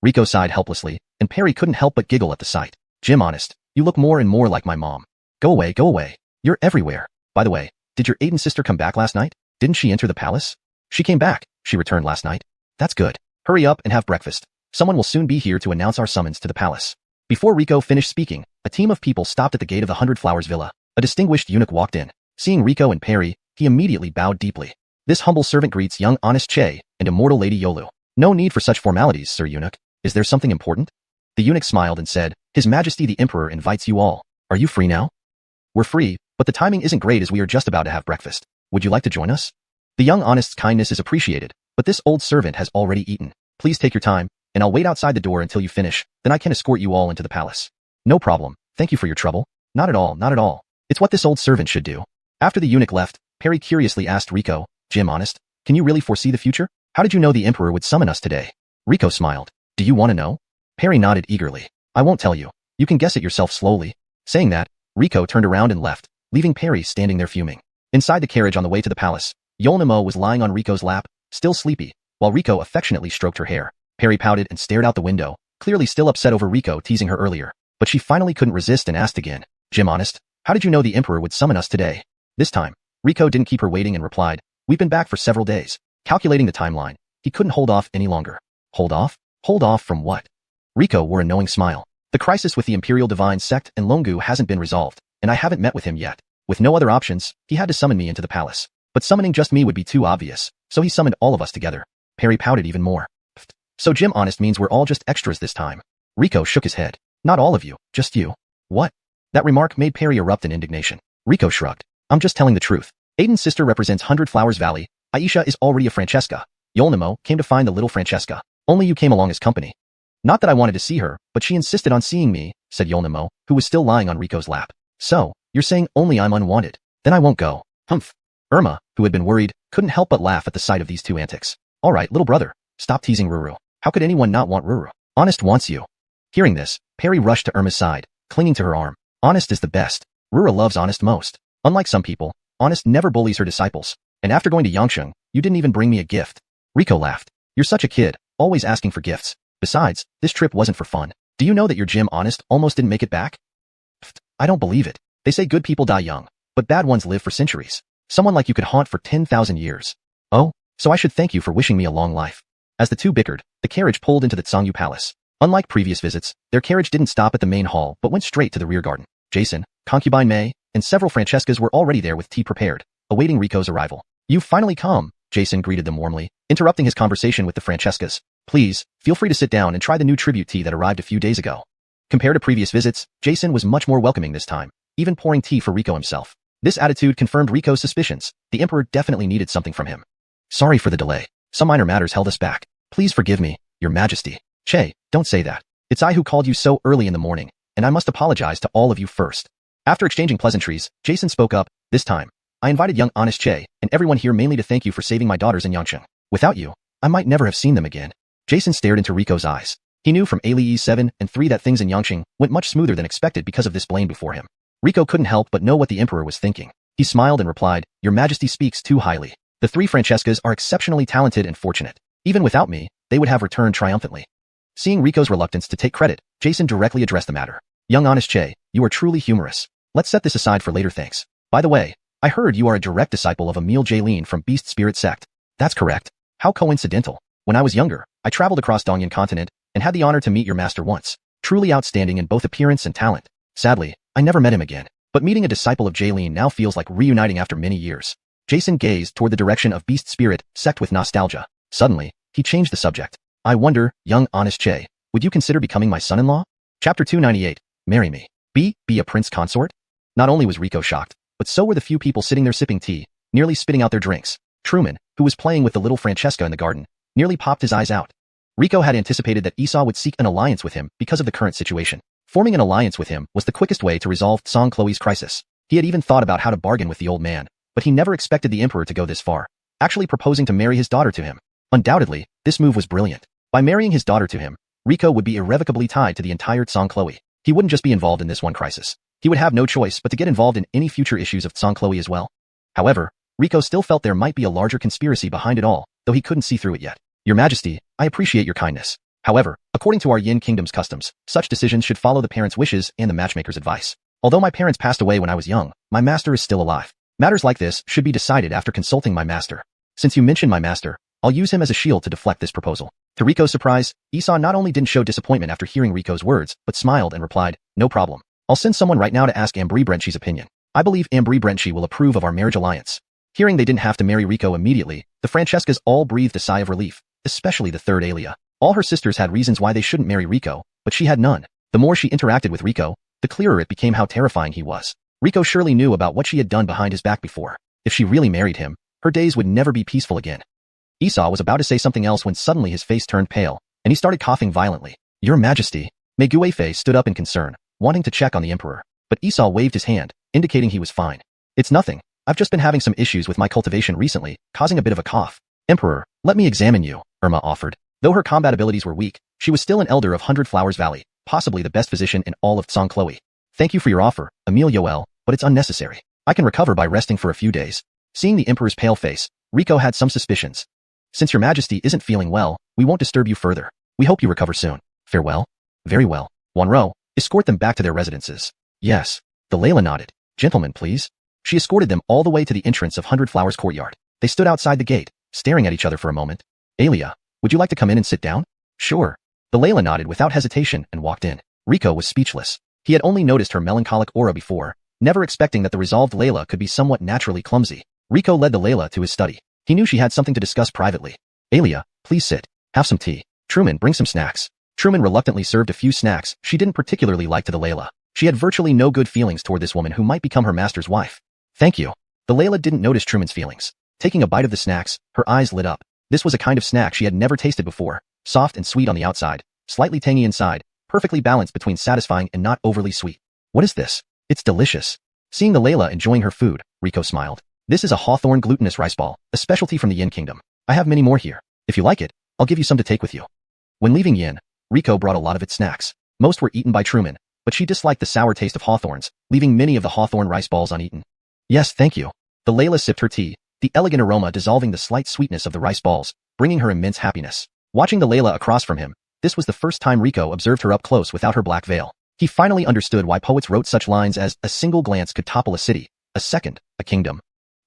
Rico sighed helplessly, and Perry couldn't help but giggle at the sight. Jim, honest, you look more and more like my mom. Go away, go away. You're everywhere. By the way, did your Aiden sister come back last night? Didn't she enter the palace? She came back. She returned last night. That's good. Hurry up and have breakfast. Someone will soon be here to announce our summons to the palace. Before Rico finished speaking, a team of people stopped at the gate of the 100 Flowers Villa. A distinguished eunuch walked in. Seeing Rico and Perry, he immediately bowed deeply. This humble servant greets young honest Che and immortal Lady Yolu. No need for such formalities, Sir Eunuch. Is there something important? The eunuch smiled and said, His Majesty the Emperor invites you all. Are you free now? We're free, but the timing isn't great as we are just about to have breakfast. Would you like to join us? The young honest's kindness is appreciated, but this old servant has already eaten. Please take your time, and I'll wait outside the door until you finish, then I can escort you all into the palace. No problem, thank you for your trouble. Not at all, not at all. It's what this old servant should do. After the eunuch left, Perry curiously asked Rico, Jim, honest, can you really foresee the future? How did you know the Emperor would summon us today? Rico smiled. Do you want to know? Perry nodded eagerly. I won't tell you. You can guess it yourself slowly. Saying that, Rico turned around and left, leaving Perry standing there fuming. Inside the carriage on the way to the palace, Yolnemo was lying on Rico's lap, still sleepy, while Rico affectionately stroked her hair. Perry pouted and stared out the window, clearly still upset over Riko teasing her earlier. But she finally couldn't resist and asked again, Jim, honest, how did you know the Emperor would summon us today? This time, Riko didn't keep her waiting and replied, we've been back for several days. Calculating the timeline, he couldn't hold off any longer. Hold off? Hold off from what? Riko wore a knowing smile. The crisis with the Imperial Divine Sect and Longu hasn't been resolved, and I haven't met with him yet. With no other options, he had to summon me into the palace. But summoning just me would be too obvious, so he summoned all of us together. Perry pouted even more. So Jim, honest means we're all just extras this time. Riko shook his head. Not all of you, just you. What? That remark made Perry erupt in indignation. Riko shrugged. I'm just telling the truth. Aiden's sister represents 100 Flowers Valley. Aisha is already a Francesca. Yolnamo came to find the little Francesca. Only you came along as company. Not that I wanted to see her, but she insisted on seeing me, said Yolnamo, who was still lying on Riko's lap. So, you're saying only I'm unwanted. Then I won't go. Humph. Irma, who had been worried, couldn't help but laugh at the sight of these two antics. All right, little brother. Stop teasing Ruru. How could anyone not want Ruru? Honest wants you. Hearing this, Perry rushed to Irma's side, clinging to her arm. Honest is the best. Ruru loves Honest most. Unlike some people, Honest never bullies her disciples. And after going to Xianxia, you didn't even bring me a gift. Riko laughed. You're such a kid, always asking for gifts. Besides, this trip wasn't for fun. Do you know that your Jim Honest almost didn't make it back? Pfft, I don't believe it. They say good people die young, but bad ones live for centuries. Someone like you could haunt for 10,000 years. Oh, so I should thank you for wishing me a long life. As the two bickered, the carriage pulled into the Xianyu Palace. Unlike previous visits, their carriage didn't stop at the main hall but went straight to the rear garden. Jason, concubine May, and several Francescas were already there with tea prepared, awaiting Riko's arrival. You've finally come, Jason greeted them warmly, interrupting his conversation with the Francescas. Please, feel free to sit down and try the new tribute tea that arrived a few days ago. Compared to previous visits, Jason was much more welcoming this time, even pouring tea for Riko himself. This attitude confirmed Riko's suspicions. The Emperor definitely needed something from him. Sorry for the delay. Some minor matters held us back. Please forgive me, Your Majesty. Che, don't say that. It's I who called you so early in the morning, and I must apologize to all of you first. After exchanging pleasantries, Jason spoke up. This time, I invited young honest Che and everyone here mainly to thank you for saving my daughters in Xianxia. Without you, I might never have seen them again. Jason stared into Riko's eyes. He knew from ALE 7 and 3 that things in Xianxia went much smoother than expected because of this blame before him. Riko couldn't help but know what the Emperor was thinking. He smiled and replied, Your Majesty speaks too highly. The three Francescas are exceptionally talented and fortunate. Even without me, they would have returned triumphantly. Seeing Riko's reluctance to take credit, Jason directly addressed the matter. Young honest Che, you are truly humorous. Let's set this aside for later thanks. By the way, I heard you are a direct disciple of Emil Jaylene from Beast Spirit Sect. That's correct. How coincidental. When I was younger, I traveled across Dongyun Continent and had the honor to meet your master once. Truly outstanding in both appearance and talent. Sadly, I never met him again. But meeting a disciple of Jaylene now feels like reuniting after many years. Jason gazed toward the direction of Beast Spirit Sect with nostalgia. Suddenly, he changed the subject. I wonder, young honest Che, would you consider becoming my son-in-law? Chapter 298. Marry me. Be a prince consort? Not only was Riko shocked, but so were the few people sitting there sipping tea, nearly spitting out their drinks. Truman, who was playing with the little Francesca in the garden, nearly popped his eyes out. Riko had anticipated that Esau would seek an alliance with him because of the current situation. Forming an alliance with him was the quickest way to resolve Tsang Chloe's crisis. He had even thought about how to bargain with the old man, but he never expected the Emperor to go this far, actually proposing to marry his daughter to him. Undoubtedly, this move was brilliant. By marrying his daughter to him, Riko would be irrevocably tied to the entire Tsang Chloe. He wouldn't just be involved in this one crisis. He would have no choice but to get involved in any future issues of Tsang Chloe as well. However, Riko still felt there might be a larger conspiracy behind it all, though he couldn't see through it yet. Your Majesty, I appreciate your kindness. However, according to our Yin Kingdom's customs, such decisions should follow the parents' wishes and the matchmaker's advice. Although my parents passed away when I was young, my master is still alive. Matters like this should be decided after consulting my master. Since you mentioned my master, I'll use him as a shield to deflect this proposal. To Riko's surprise, Esau not only didn't show disappointment after hearing Riko's words, but smiled and replied, No problem. I'll send someone right now to ask Ambri Brentchi's opinion. I believe Ambri Brentchi will approve of our marriage alliance. Hearing they didn't have to marry Riko immediately, the Francescas all breathed a sigh of relief, especially the third Alia. All her sisters had reasons why they shouldn't marry Riko, but she had none. The more she interacted with Riko, the clearer it became how terrifying he was. Riko surely knew about what she had done behind his back before. If she really married him, her days would never be peaceful again. Esau was about to say something else when suddenly his face turned pale, and he started coughing violently. Your Majesty. Meguefe stood up in concern, wanting to check on the Emperor, but Esau waved his hand, indicating he was fine. It's nothing. I've just been having some issues with my cultivation recently, causing a bit of a cough. Emperor, let me examine you, Irma offered. Though her combat abilities were weak, she was still an elder of 100 Flowers Valley, possibly the best physician in all of Tsang Chloe. Thank you for your offer, Emil Yoel, but it's unnecessary. I can recover by resting for a few days. Seeing the Emperor's pale face, Riko had some suspicions. Since your Majesty isn't feeling well, we won't disturb you further. We hope you recover soon. Farewell. Very well. Wanro, escort them back to their residences. Yes. The Layla nodded. Gentlemen, please. She escorted them all the way to the entrance of 100 Flowers Courtyard. They stood outside the gate, staring at each other for a moment. Alia, would you like to come in and sit down? Sure. The Layla nodded without hesitation and walked in. Rico was speechless. He had only noticed her melancholic aura before, never expecting that the resolved Layla could be somewhat naturally clumsy. Rico led the Layla to his study. He knew she had something to discuss privately. Alia, please sit. Have some tea. Truman, bring some snacks. Truman reluctantly served a few snacks she didn't particularly like to the Layla. She had virtually no good feelings toward this woman who might become her master's wife. Thank you. The Layla didn't notice Truman's feelings. Taking a bite of the snacks, her eyes lit up. This was a kind of snack she had never tasted before, soft and sweet on the outside, slightly tangy inside, perfectly balanced between satisfying and not overly sweet. What is this? It's delicious. Seeing the Layla enjoying her food, Rico smiled. This is a hawthorn glutinous rice ball, a specialty from the Yin Kingdom. I have many more here. If you like it, I'll give you some to take with you. When leaving Yin, Rico brought a lot of its snacks. Most were eaten by Truman, but she disliked the sour taste of hawthorns, leaving many of the hawthorn rice balls uneaten. Yes, thank you. The Layla sipped her tea, the elegant aroma dissolving the slight sweetness of the rice balls, bringing her immense happiness. Watching the Layla across from him, this was the first time Rico observed her up close without her black veil. He finally understood why poets wrote such lines as, a single glance could topple a city, a second, a kingdom.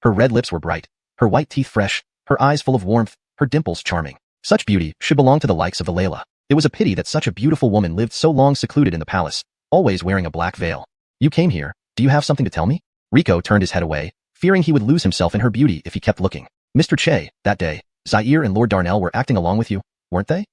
Her red lips were bright, her white teeth fresh, her eyes full of warmth, her dimples charming. Such beauty should belong to the likes of the Layla. It was a pity that such a beautiful woman lived so long secluded in the palace, always wearing a black veil. You came here, do you have something to tell me? Rico turned his head away, fearing he would lose himself in her beauty if he kept looking. Mr. Che, that day, Zaire and Lord Darnell were acting along with you, weren't they?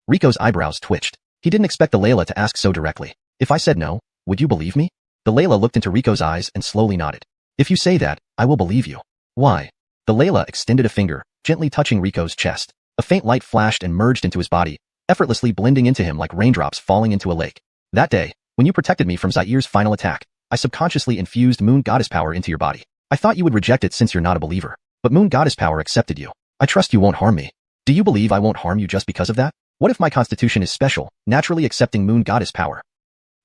Rico's eyebrows twitched. He didn't expect the Layla to ask so directly. If I said no, would you believe me? The Layla looked into Rico's eyes and slowly nodded. If you say that, I will believe you. Why? The Layla extended a finger, gently touching Rico's chest. A faint light flashed and merged into his body, effortlessly blending into him like raindrops falling into a lake. That day, when you protected me from Zaire's final attack, I subconsciously infused Moon Goddess power into your body. I thought you would reject it since you're not a believer, but Moon Goddess power accepted you. I trust you won't harm me. Do you believe I won't harm you just because of that? What if my constitution is special, naturally accepting Moon Goddess power?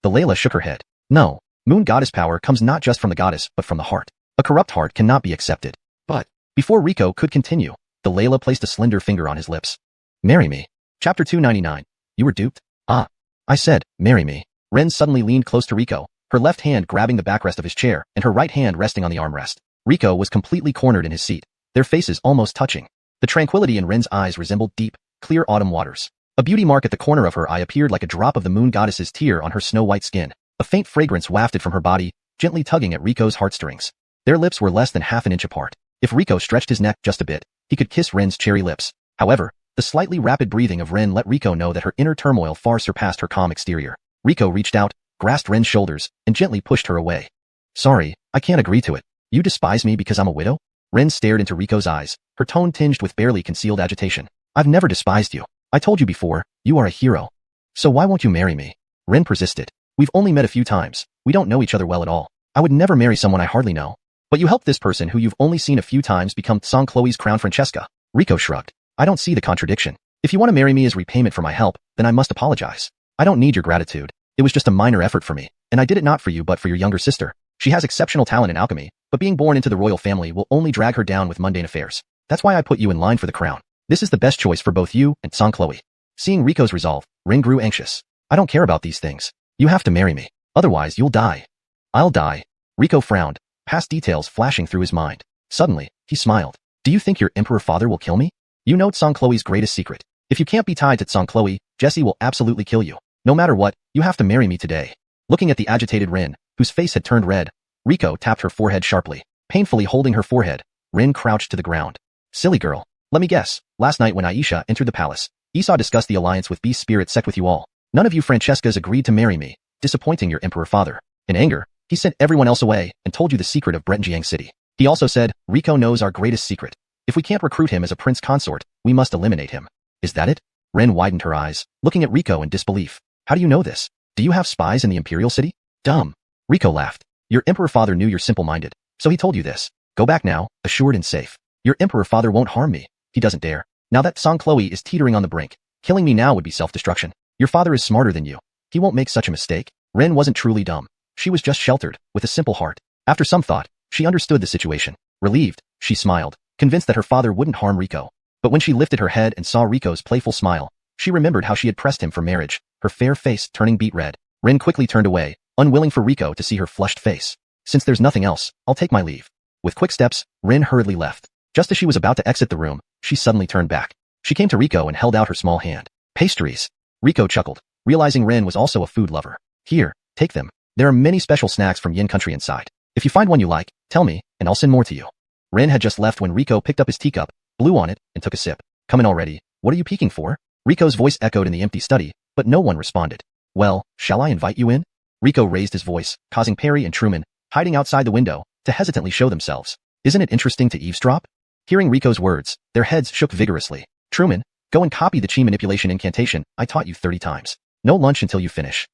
The Layla shook her head. No, Moon Goddess power comes not just from the goddess, but from the heart. A corrupt heart cannot be accepted. But, before Rico could continue, the Layla placed a slender finger on his lips. Marry me. Chapter 299. You were duped? Ah. I said, marry me. Ren suddenly leaned close to Rico, her left hand grabbing the backrest of his chair and her right hand resting on the armrest. Rico was completely cornered in his seat, their faces almost touching. The tranquility in Ren's eyes resembled deep, clear autumn waters. A beauty mark at the corner of her eye appeared like a drop of the moon goddess's tear on her snow-white skin. A faint fragrance wafted from her body, gently tugging at Rico's heartstrings. Their lips were less than half an inch apart. If Rico stretched his neck just a bit, he could kiss Ren's cherry lips. However, the slightly rapid breathing of Ren let Rico know that her inner turmoil far surpassed her calm exterior. Rico reached out, grasped Ren's shoulders, and gently pushed her away. Sorry, I can't agree to it. You despise me because I'm a widow? Ren stared into Rico's eyes, her tone tinged with barely concealed agitation. I've never despised you. I told you before, you are a hero. So why won't you marry me? Ren persisted. We've only met a few times. We don't know each other well at all. I would never marry someone I hardly know. But you helped this person who you've only seen a few times become Tsang Chloe's crown Francesca. Rico shrugged. I don't see the contradiction. If you want to marry me as repayment for my help, then I must apologize. I don't need your gratitude. It was just a minor effort for me, and I did it not for you but for your younger sister. She has exceptional talent in alchemy, but being born into the royal family will only drag her down with mundane affairs. That's why I put you in line for the crown. This is the best choice for both you and Tsang Chloe. Seeing Rico's resolve, Ren grew anxious. I don't care about these things. You have to marry me. Otherwise, you'll die. I'll die. Rico frowned, past details flashing through his mind. Suddenly, he smiled. Do you think your emperor father will kill me? You know Tsang Chloe's greatest secret. If you can't be tied to Tsang Chloe, Jesse will absolutely kill you. No matter what, you have to marry me today. Looking at the agitated Ren, whose face had turned red, Rico tapped her forehead sharply, painfully holding her forehead. Ren crouched to the ground. Silly girl. Let me guess. Last night when Aisha entered the palace, Esau discussed the alliance with Beast Spirit Sect with you all. None of you Francescas agreed to marry me, disappointing your emperor father. In anger, he sent everyone else away and told you the secret of Bretonjiang City. He also said, Rico knows our greatest secret. If we can't recruit him as a prince consort, we must eliminate him. Is that it? Ren widened her eyes, looking at Rico in disbelief. How do you know this? Do you have spies in the Imperial City? Dumb. Rico laughed. Your emperor father knew you're simple-minded, so he told you this. Go back now, assured and safe. Your emperor father won't harm me. He doesn't dare. Now that Tsang Chloe is teetering on the brink, killing me now would be self-destruction. Your father is smarter than you. He won't make such a mistake. Ren wasn't truly dumb. She was just sheltered, with a simple heart. After some thought, she understood the situation. Relieved, she smiled, convinced that her father wouldn't harm Rico. But when she lifted her head and saw Rico's playful smile, She remembered how she had pressed him for marriage, her fair face turning beet red. Rin quickly turned away, unwilling for Riko to see her flushed face. Since there's nothing else, I'll take my leave. With quick steps, Rin hurriedly left. Just as she was about to exit the room, she suddenly turned back. She came to Riko and held out her small hand. Pastries. Riko chuckled, realizing Rin was also a food lover. Here, take them. There are many special snacks from Yin country inside. If you find one you like, tell me, and I'll send more to you. Rin had just left when Riko picked up his teacup, blew on it, and took a sip. Come in already. What are you peeking for? Riko's voice echoed in the empty study, but no one responded. Well, shall I invite you in? Riko raised his voice, causing Perry and Truman, hiding outside the window, to hesitantly show themselves. Isn't it interesting to eavesdrop? Hearing Riko's words, their heads shook vigorously. Truman, go and copy the chi manipulation incantation I taught you 30 times. No lunch until you finish.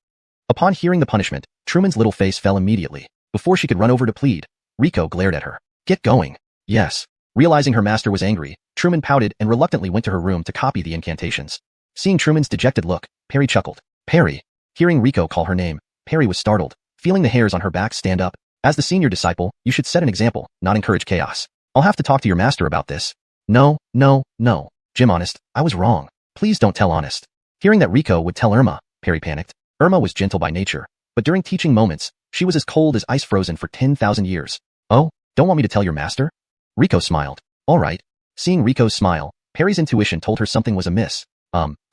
Upon hearing the punishment, Truman's little face fell immediately. Before she could run over to plead, Riko glared at her. Get going. Yes. Realizing her master was angry, Truman pouted and reluctantly went to her room to copy the incantations. Seeing Truman's dejected look, Perry chuckled. Perry. Hearing Riko call her name, Perry was startled, feeling the hairs on her back stand up. As the senior disciple, you should set an example, not encourage chaos. I'll have to talk to your master about this. No. Jim, honest, I was wrong. Please don't tell honest. Hearing that Riko would tell Irma, Perry panicked. Irma was gentle by nature, but during teaching moments, she was as cold as ice frozen for 10,000 years. Oh, don't want me to tell your master? Riko smiled. All right. Seeing Riko's smile, Perry's intuition told her something was amiss.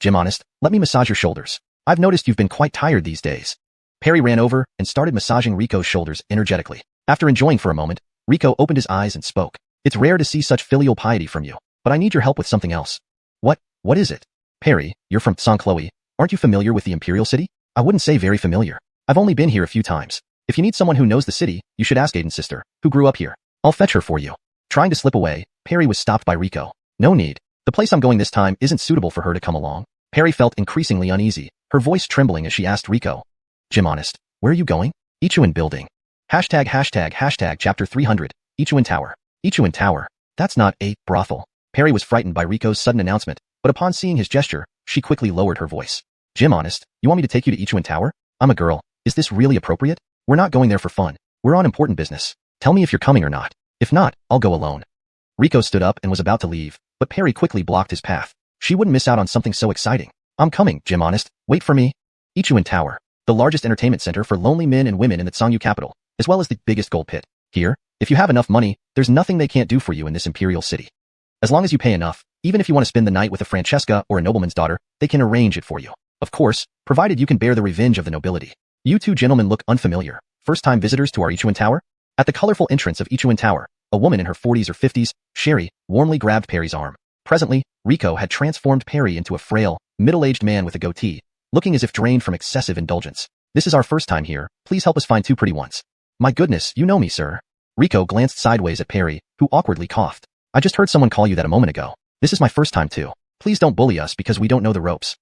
Jim, honest, let me massage your shoulders. I've noticed you've been quite tired these days. Perry ran over and started massaging Riko's shoulders energetically. After enjoying for a moment, Riko opened his eyes and spoke. It's rare to see such filial piety from you, but I need your help with something else. What is it? Perry, you're from Saint-Chloe. Aren't you familiar with the Imperial City? I wouldn't say very familiar. I've only been here a few times. If you need someone who knows the city, you should ask Aiden's sister, who grew up here. I'll fetch her for you. Trying to slip away, Perry was stopped by Riko. No need. The place I'm going this time isn't suitable for her to come along. Perry felt increasingly uneasy, her voice trembling as she asked Riko. Jim, honest, where are you going? Ichuan building. Hashtag chapter 300, Ichuan Tower. Ichuan Tower. That's not a brothel. Perry was frightened by Riko's sudden announcement, but upon seeing his gesture, she quickly lowered her voice. Jim, honest, you want me to take you to Ichuan Tower? I'm a girl. Is this really appropriate? We're not going there for fun. We're on important business. Tell me if you're coming or not. If not, I'll go alone. Riko stood up and was about to leave, but Perry quickly blocked his path. She wouldn't miss out on something so exciting. I'm coming, Jim, honest. Wait for me. Ichuan Tower, the largest entertainment center for lonely men and women in the Xianxia capital, as well as the biggest gold pit. Here, if you have enough money, there's nothing they can't do for you in this imperial city. As long as you pay enough, even if you want to spend the night with a Francesca or a nobleman's daughter, they can arrange it for you. Of course, provided you can bear the revenge of the nobility. You two gentlemen look unfamiliar. First-time visitors to our Ichuan Tower? At the colorful entrance of Ichuan Tower, a woman in her 40s or 50s, Sherry, warmly grabbed Perry's arm. Presently, Riko had transformed Perry into a frail, middle-aged man with a goatee, looking as if drained from excessive indulgence. This is our first time here. Please help us find two pretty ones. My goodness, you know me, sir. Riko glanced sideways at Perry, who awkwardly coughed. I just heard someone call you that a moment ago. This is my first time too. Please don't bully us because we don't know the ropes.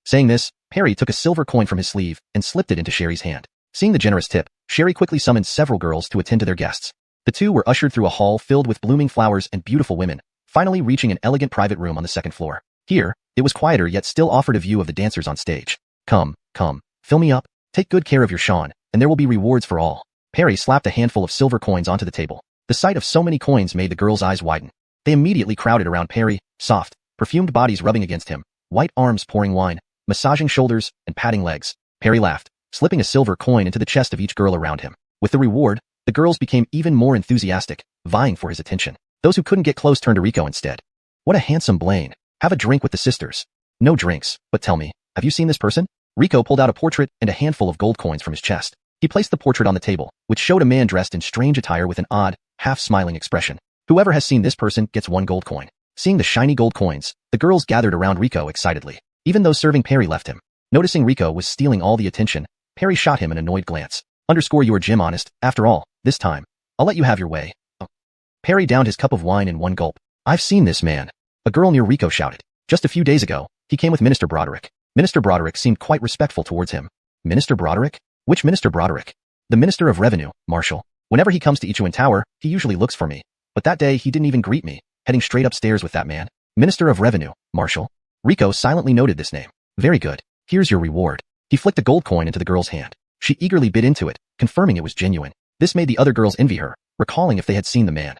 Saying this, Perry took a silver coin from his sleeve and slipped it into Sherry's hand. Seeing the generous tip, Sherry quickly summoned several girls to attend to their guests. The two were ushered through a hall filled with blooming flowers and beautiful women, finally reaching an elegant private room on the second floor. Here, it was quieter yet still offered a view of the dancers on stage. Come, fill me up. Take good care of your Sean, and there will be rewards for all. Perry slapped a handful of silver coins onto the table. The sight of so many coins made the girls' eyes widen. They immediately crowded around Perry, soft, perfumed bodies rubbing against him, white arms pouring wine, massaging shoulders, and patting legs. Perry laughed, slipping a silver coin into the chest of each girl around him. With the reward, the girls became even more enthusiastic, vying for his attention. Those who couldn't get close turned to Riko instead. What a handsome Blaine. Have a drink with the sisters. No drinks, but tell me, have you seen this person? Riko pulled out a portrait and a handful of gold coins from his chest. He placed the portrait on the table, which showed a man dressed in strange attire with an odd, half-smiling expression. Whoever has seen this person gets one gold coin. Seeing the shiny gold coins, the girls gathered around Riko excitedly. Even those serving Perry left him. Noticing Riko was stealing all the attention, Perry shot him an annoyed glance. You are Jim, honest. After all, this time, I'll let you have your way. Oh. Perry downed his cup of wine in one gulp. I've seen this man. A girl near Riko shouted. Just a few days ago, he came with Minister Broderick. Minister Broderick seemed quite respectful towards him. Minister Broderick? Which Minister Broderick? The Minister of Revenue, Marshal. Whenever he comes to Ichuan Tower, he usually looks for me. But that day he didn't even greet me, heading straight upstairs with that man. Minister of Revenue, Marshal. Riko silently noted this name. Very good. Here's your reward. He flicked a gold coin into the girl's hand. She eagerly bit into it, confirming it was genuine. This made the other girls envy her, recalling if they had seen the man.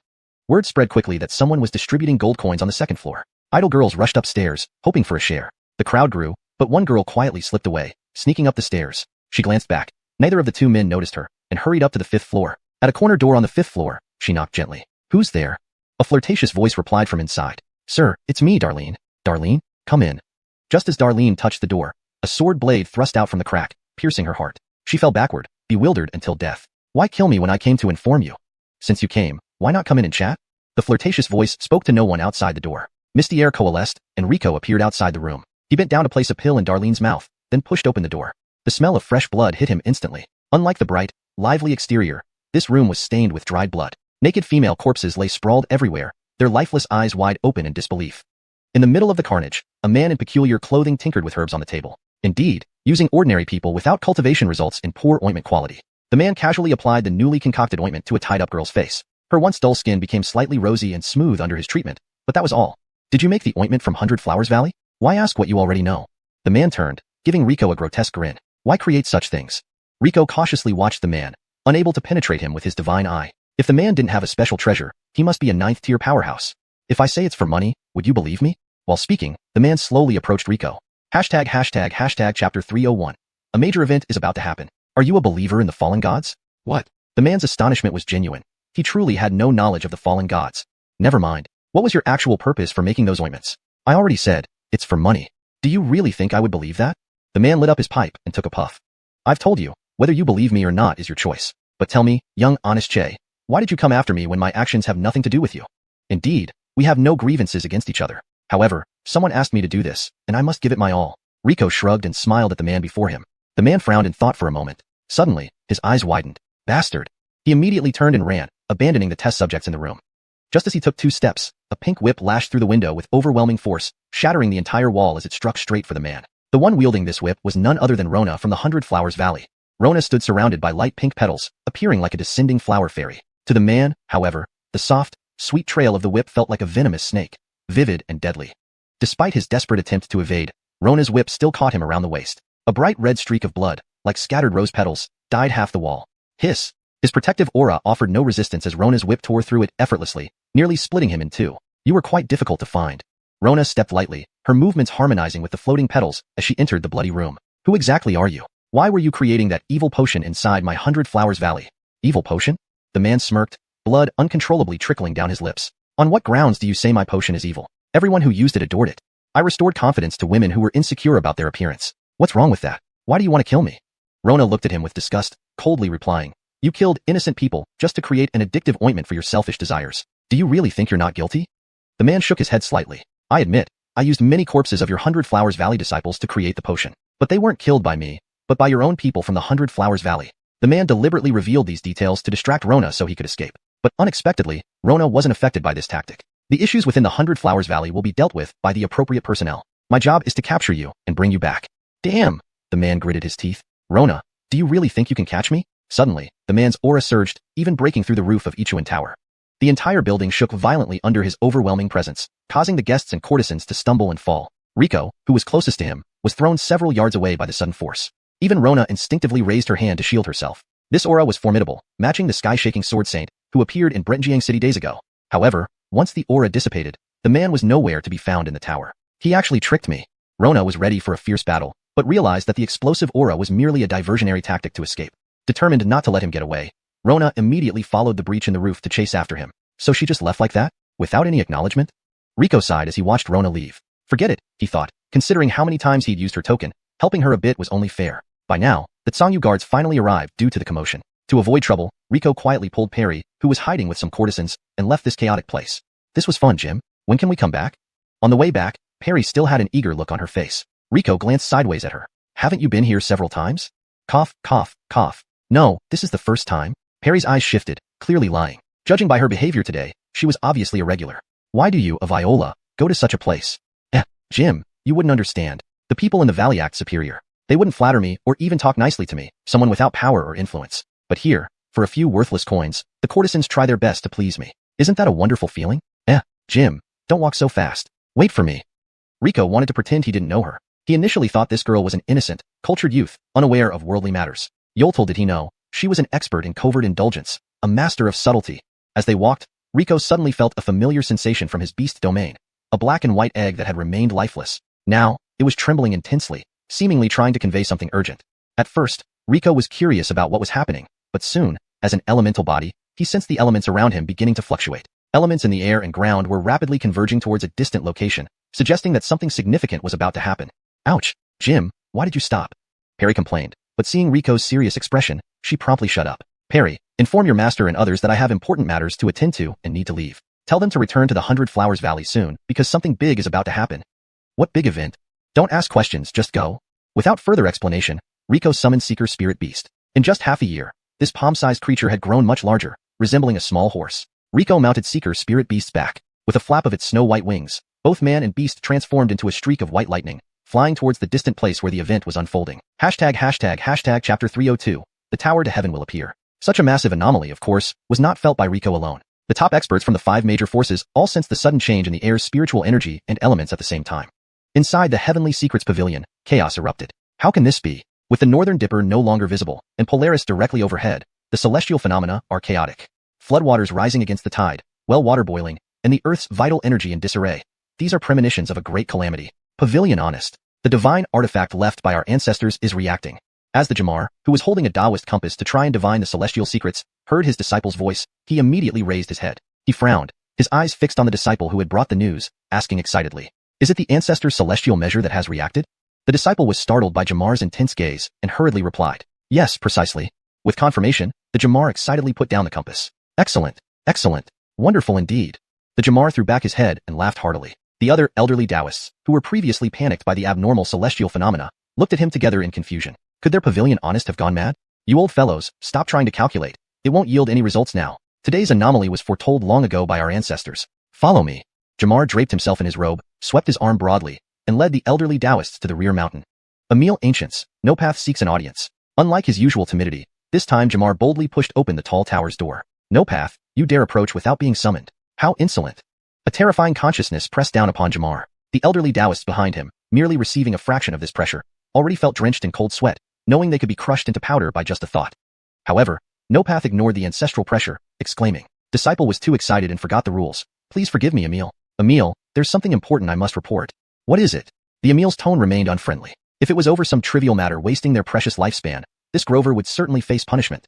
Word spread quickly that someone was distributing gold coins on the second floor. Idle girls rushed upstairs, hoping for a share. The crowd grew, but one girl quietly slipped away, sneaking up the stairs. She glanced back. Neither of the two men noticed her, and hurried up to the 5th floor. At a corner door on the 5th floor, she knocked gently. Who's there? A flirtatious voice replied from inside. Sir, it's me, Darlene. Darlene, come in. Just as Darlene touched the door, a sword blade thrust out from the crack, piercing her heart. She fell backward, bewildered until death. Why kill me when I came to inform you? Since you came, why not come in and chat? The flirtatious voice spoke to no one outside the door. Misty air coalesced, and Rico appeared outside the room. He bent down to place a pill in Darlene's mouth, then pushed open the door. The smell of fresh blood hit him instantly. Unlike the bright, lively exterior, this room was stained with dried blood. Naked female corpses lay sprawled everywhere, their lifeless eyes wide open in disbelief. In the middle of the carnage, a man in peculiar clothing tinkered with herbs on the table. Indeed, using ordinary people without cultivation results in poor ointment quality. The man casually applied the newly concocted ointment to a tied-up girl's face. Her once dull skin became slightly rosy and smooth under his treatment, but that was all. Did you make the ointment from 100 Flowers Valley? Why ask what you already know? The man turned, giving Rico a grotesque grin. Why create such things? Rico cautiously watched the man, unable to penetrate him with his divine eye. If the man didn't have a special treasure, he must be a 9th-tier powerhouse. If I say it's for money, would you believe me? While speaking, the man slowly approached Rico. ####Chapter 301. A major event is about to happen. Are you a believer in the fallen gods? What? The man's astonishment was genuine. He truly had no knowledge of the fallen gods. Never mind. What was your actual purpose for making those ointments? I already said, it's for money. Do you really think I would believe that? The man lit up his pipe and took a puff. I've told you, whether you believe me or not is your choice. But tell me, young honest Che, why did you come after me when my actions have nothing to do with you? Indeed, we have no grievances against each other. However, someone asked me to do this, and I must give it my all. Rico shrugged and smiled at the man before him. The man frowned in thought for a moment. Suddenly, his eyes widened. Bastard. He immediately turned and ran, abandoning the test subjects in the room. Just as he took 2 steps, a pink whip lashed through the window with overwhelming force, shattering the entire wall as it struck straight for the man. The one wielding this whip was none other than Rona from the 100 Flowers Valley. Rona stood surrounded by light pink petals, appearing like a descending flower fairy. To the man, however, the soft, sweet trail of the whip felt like a venomous snake, vivid and deadly. Despite his desperate attempt to evade, Rona's whip still caught him around the waist. A bright red streak of blood, like scattered rose petals, dyed half the wall. Hiss! His protective aura offered no resistance as Rona's whip tore through it effortlessly, nearly splitting him in two. You were quite difficult to find. Rona stepped lightly, her movements harmonizing with the floating petals as she entered the bloody room. Who exactly are you? Why were you creating that evil potion inside my 100 Flowers Valley? Evil potion? The man smirked, blood uncontrollably trickling down his lips. On what grounds do you say my potion is evil? Everyone who used it adored it. I restored confidence to women who were insecure about their appearance. What's wrong with that? Why do you want to kill me? Rona looked at him with disgust, coldly replying, you killed innocent people just to create an addictive ointment for your selfish desires. Do you really think you're not guilty? The man shook his head slightly. I admit, I used many corpses of your 100 Flowers Valley disciples to create the potion. But they weren't killed by me, but by your own people from the 100 Flowers Valley. The man deliberately revealed these details to distract Rona so he could escape. But unexpectedly, Rona wasn't affected by this tactic. The issues within the 100 Flowers Valley will be dealt with by the appropriate personnel. My job is to capture you and bring you back. Damn! The man gritted his teeth. Rona, do you really think you can catch me? Suddenly, the man's aura surged, even breaking through the roof of Ichuan Tower. The entire building shook violently under his overwhelming presence, causing the guests and courtesans to stumble and fall. Rico, who was closest to him, was thrown several yards away by the sudden force. Even Rona instinctively raised her hand to shield herself. This aura was formidable, matching the sky-shaking sword saint, who appeared in Brentjiang City days ago. However, once the aura dissipated, the man was nowhere to be found in the tower. He actually tricked me. Rona was ready for a fierce battle, but realized that the explosive aura was merely a diversionary tactic to escape. Determined not to let him get away, Rona immediately followed the breach in the roof to chase after him. So she just left like that? Without any acknowledgement? Rico sighed as he watched Rona leave. Forget it, he thought, considering how many times he'd used her token, helping her a bit was only fair. By now, the Tsangyu guards finally arrived due to the commotion. To avoid trouble, Rico quietly pulled Perry, who was hiding with some courtesans, and left this chaotic place. This was fun, Jim. When can we come back? On the way back, Perry still had an eager look on her face. Rico glanced sideways at her. Haven't you been here several times? Cough, cough, cough. No, this is the first time. Perry's eyes shifted, clearly lying. Judging by her behavior today, she was obviously irregular. Why do you, Viola, go to such a place? Jim, you wouldn't understand. The people in the valley act superior. They wouldn't flatter me or even talk nicely to me, someone without power or influence. But here, for a few worthless coins, the courtesans try their best to please me. Isn't that a wonderful feeling? Jim, don't walk so fast. Wait for me. Rico wanted to pretend he didn't know her. He initially thought this girl was an innocent, cultured youth, unaware of worldly matters. Yoltal did he know, she was an expert in covert indulgence, a master of subtlety. As they walked, Rico suddenly felt a familiar sensation from his beast domain, a black and white egg that had remained lifeless. Now, it was trembling intensely, seemingly trying to convey something urgent. At first, Rico was curious about what was happening, but soon, as an elemental body, he sensed the elements around him beginning to fluctuate. Elements in the air and ground were rapidly converging towards a distant location, suggesting that something significant was about to happen. Ouch, Jim, why did you stop? Perry complained, but seeing Rico's serious expression, she promptly shut up. Perry, inform your master and others that I have important matters to attend to and need to leave. Tell them to return to the 100 Flowers Valley soon, because something big is about to happen. What big event? Don't ask questions, just go. Without further explanation, Rico summoned Seeker Spirit Beast. In just half a year, this palm-sized creature had grown much larger, resembling a small horse. Rico mounted Seeker Spirit Beast's back. With a flap of its snow-white wings, both man and beast transformed into a streak of white lightning, flying towards the distant place where the event was unfolding. ####Chapter 302. The Tower to Heaven will appear. Such a massive anomaly, of course, was not felt by Rico alone. The top experts from the 5 major forces all sensed the sudden change in the air's spiritual energy and elements at the same time. Inside the Heavenly Secrets Pavilion, chaos erupted. How can this be? With the Northern Dipper no longer visible, and Polaris directly overhead, the celestial phenomena are chaotic. Floodwaters rising against the tide, well water boiling, and the Earth's vital energy in disarray. These are premonitions of a great calamity. Pavilion honest. The divine artifact left by our ancestors is reacting. As the Jamar, who was holding a Taoist compass to try and divine the celestial secrets, heard his disciple's voice, he immediately raised his head. He frowned, his eyes fixed on the disciple who had brought the news, asking excitedly, "Is it the ancestor's celestial measure that has reacted?" The disciple was startled by Jamar's intense gaze and hurriedly replied, "Yes, precisely." With confirmation, the Jamar excitedly put down the compass. "Excellent, excellent, wonderful indeed." The Jamar threw back his head and laughed heartily. The other elderly Taoists, who were previously panicked by the abnormal celestial phenomena, looked at him together in confusion. Could their pavilion honest have gone mad? "You old fellows, stop trying to calculate. It won't yield any results now. Today's anomaly was foretold long ago by our ancestors. Follow me." Jamar draped himself in his robe, swept his arm broadly, and led the elderly Taoists to the rear mountain. Emil Ancients, Nopath seeks an audience. Unlike his usual timidity, this time Jamar boldly pushed open the tall tower's door. "Nopath, you dare approach without being summoned. How insolent." A terrifying consciousness pressed down upon Jamar. The elderly Taoists behind him, merely receiving a fraction of this pressure, already felt drenched in cold sweat, knowing they could be crushed into powder by just a thought. However, Nopath ignored the ancestral pressure, exclaiming, "Disciple was too excited and forgot the rules. Please forgive me, Emil. Emil, there's something important I must report." "What is it?" The Emil's tone remained unfriendly. If it was over some trivial matter wasting their precious lifespan, this Grover would certainly face punishment.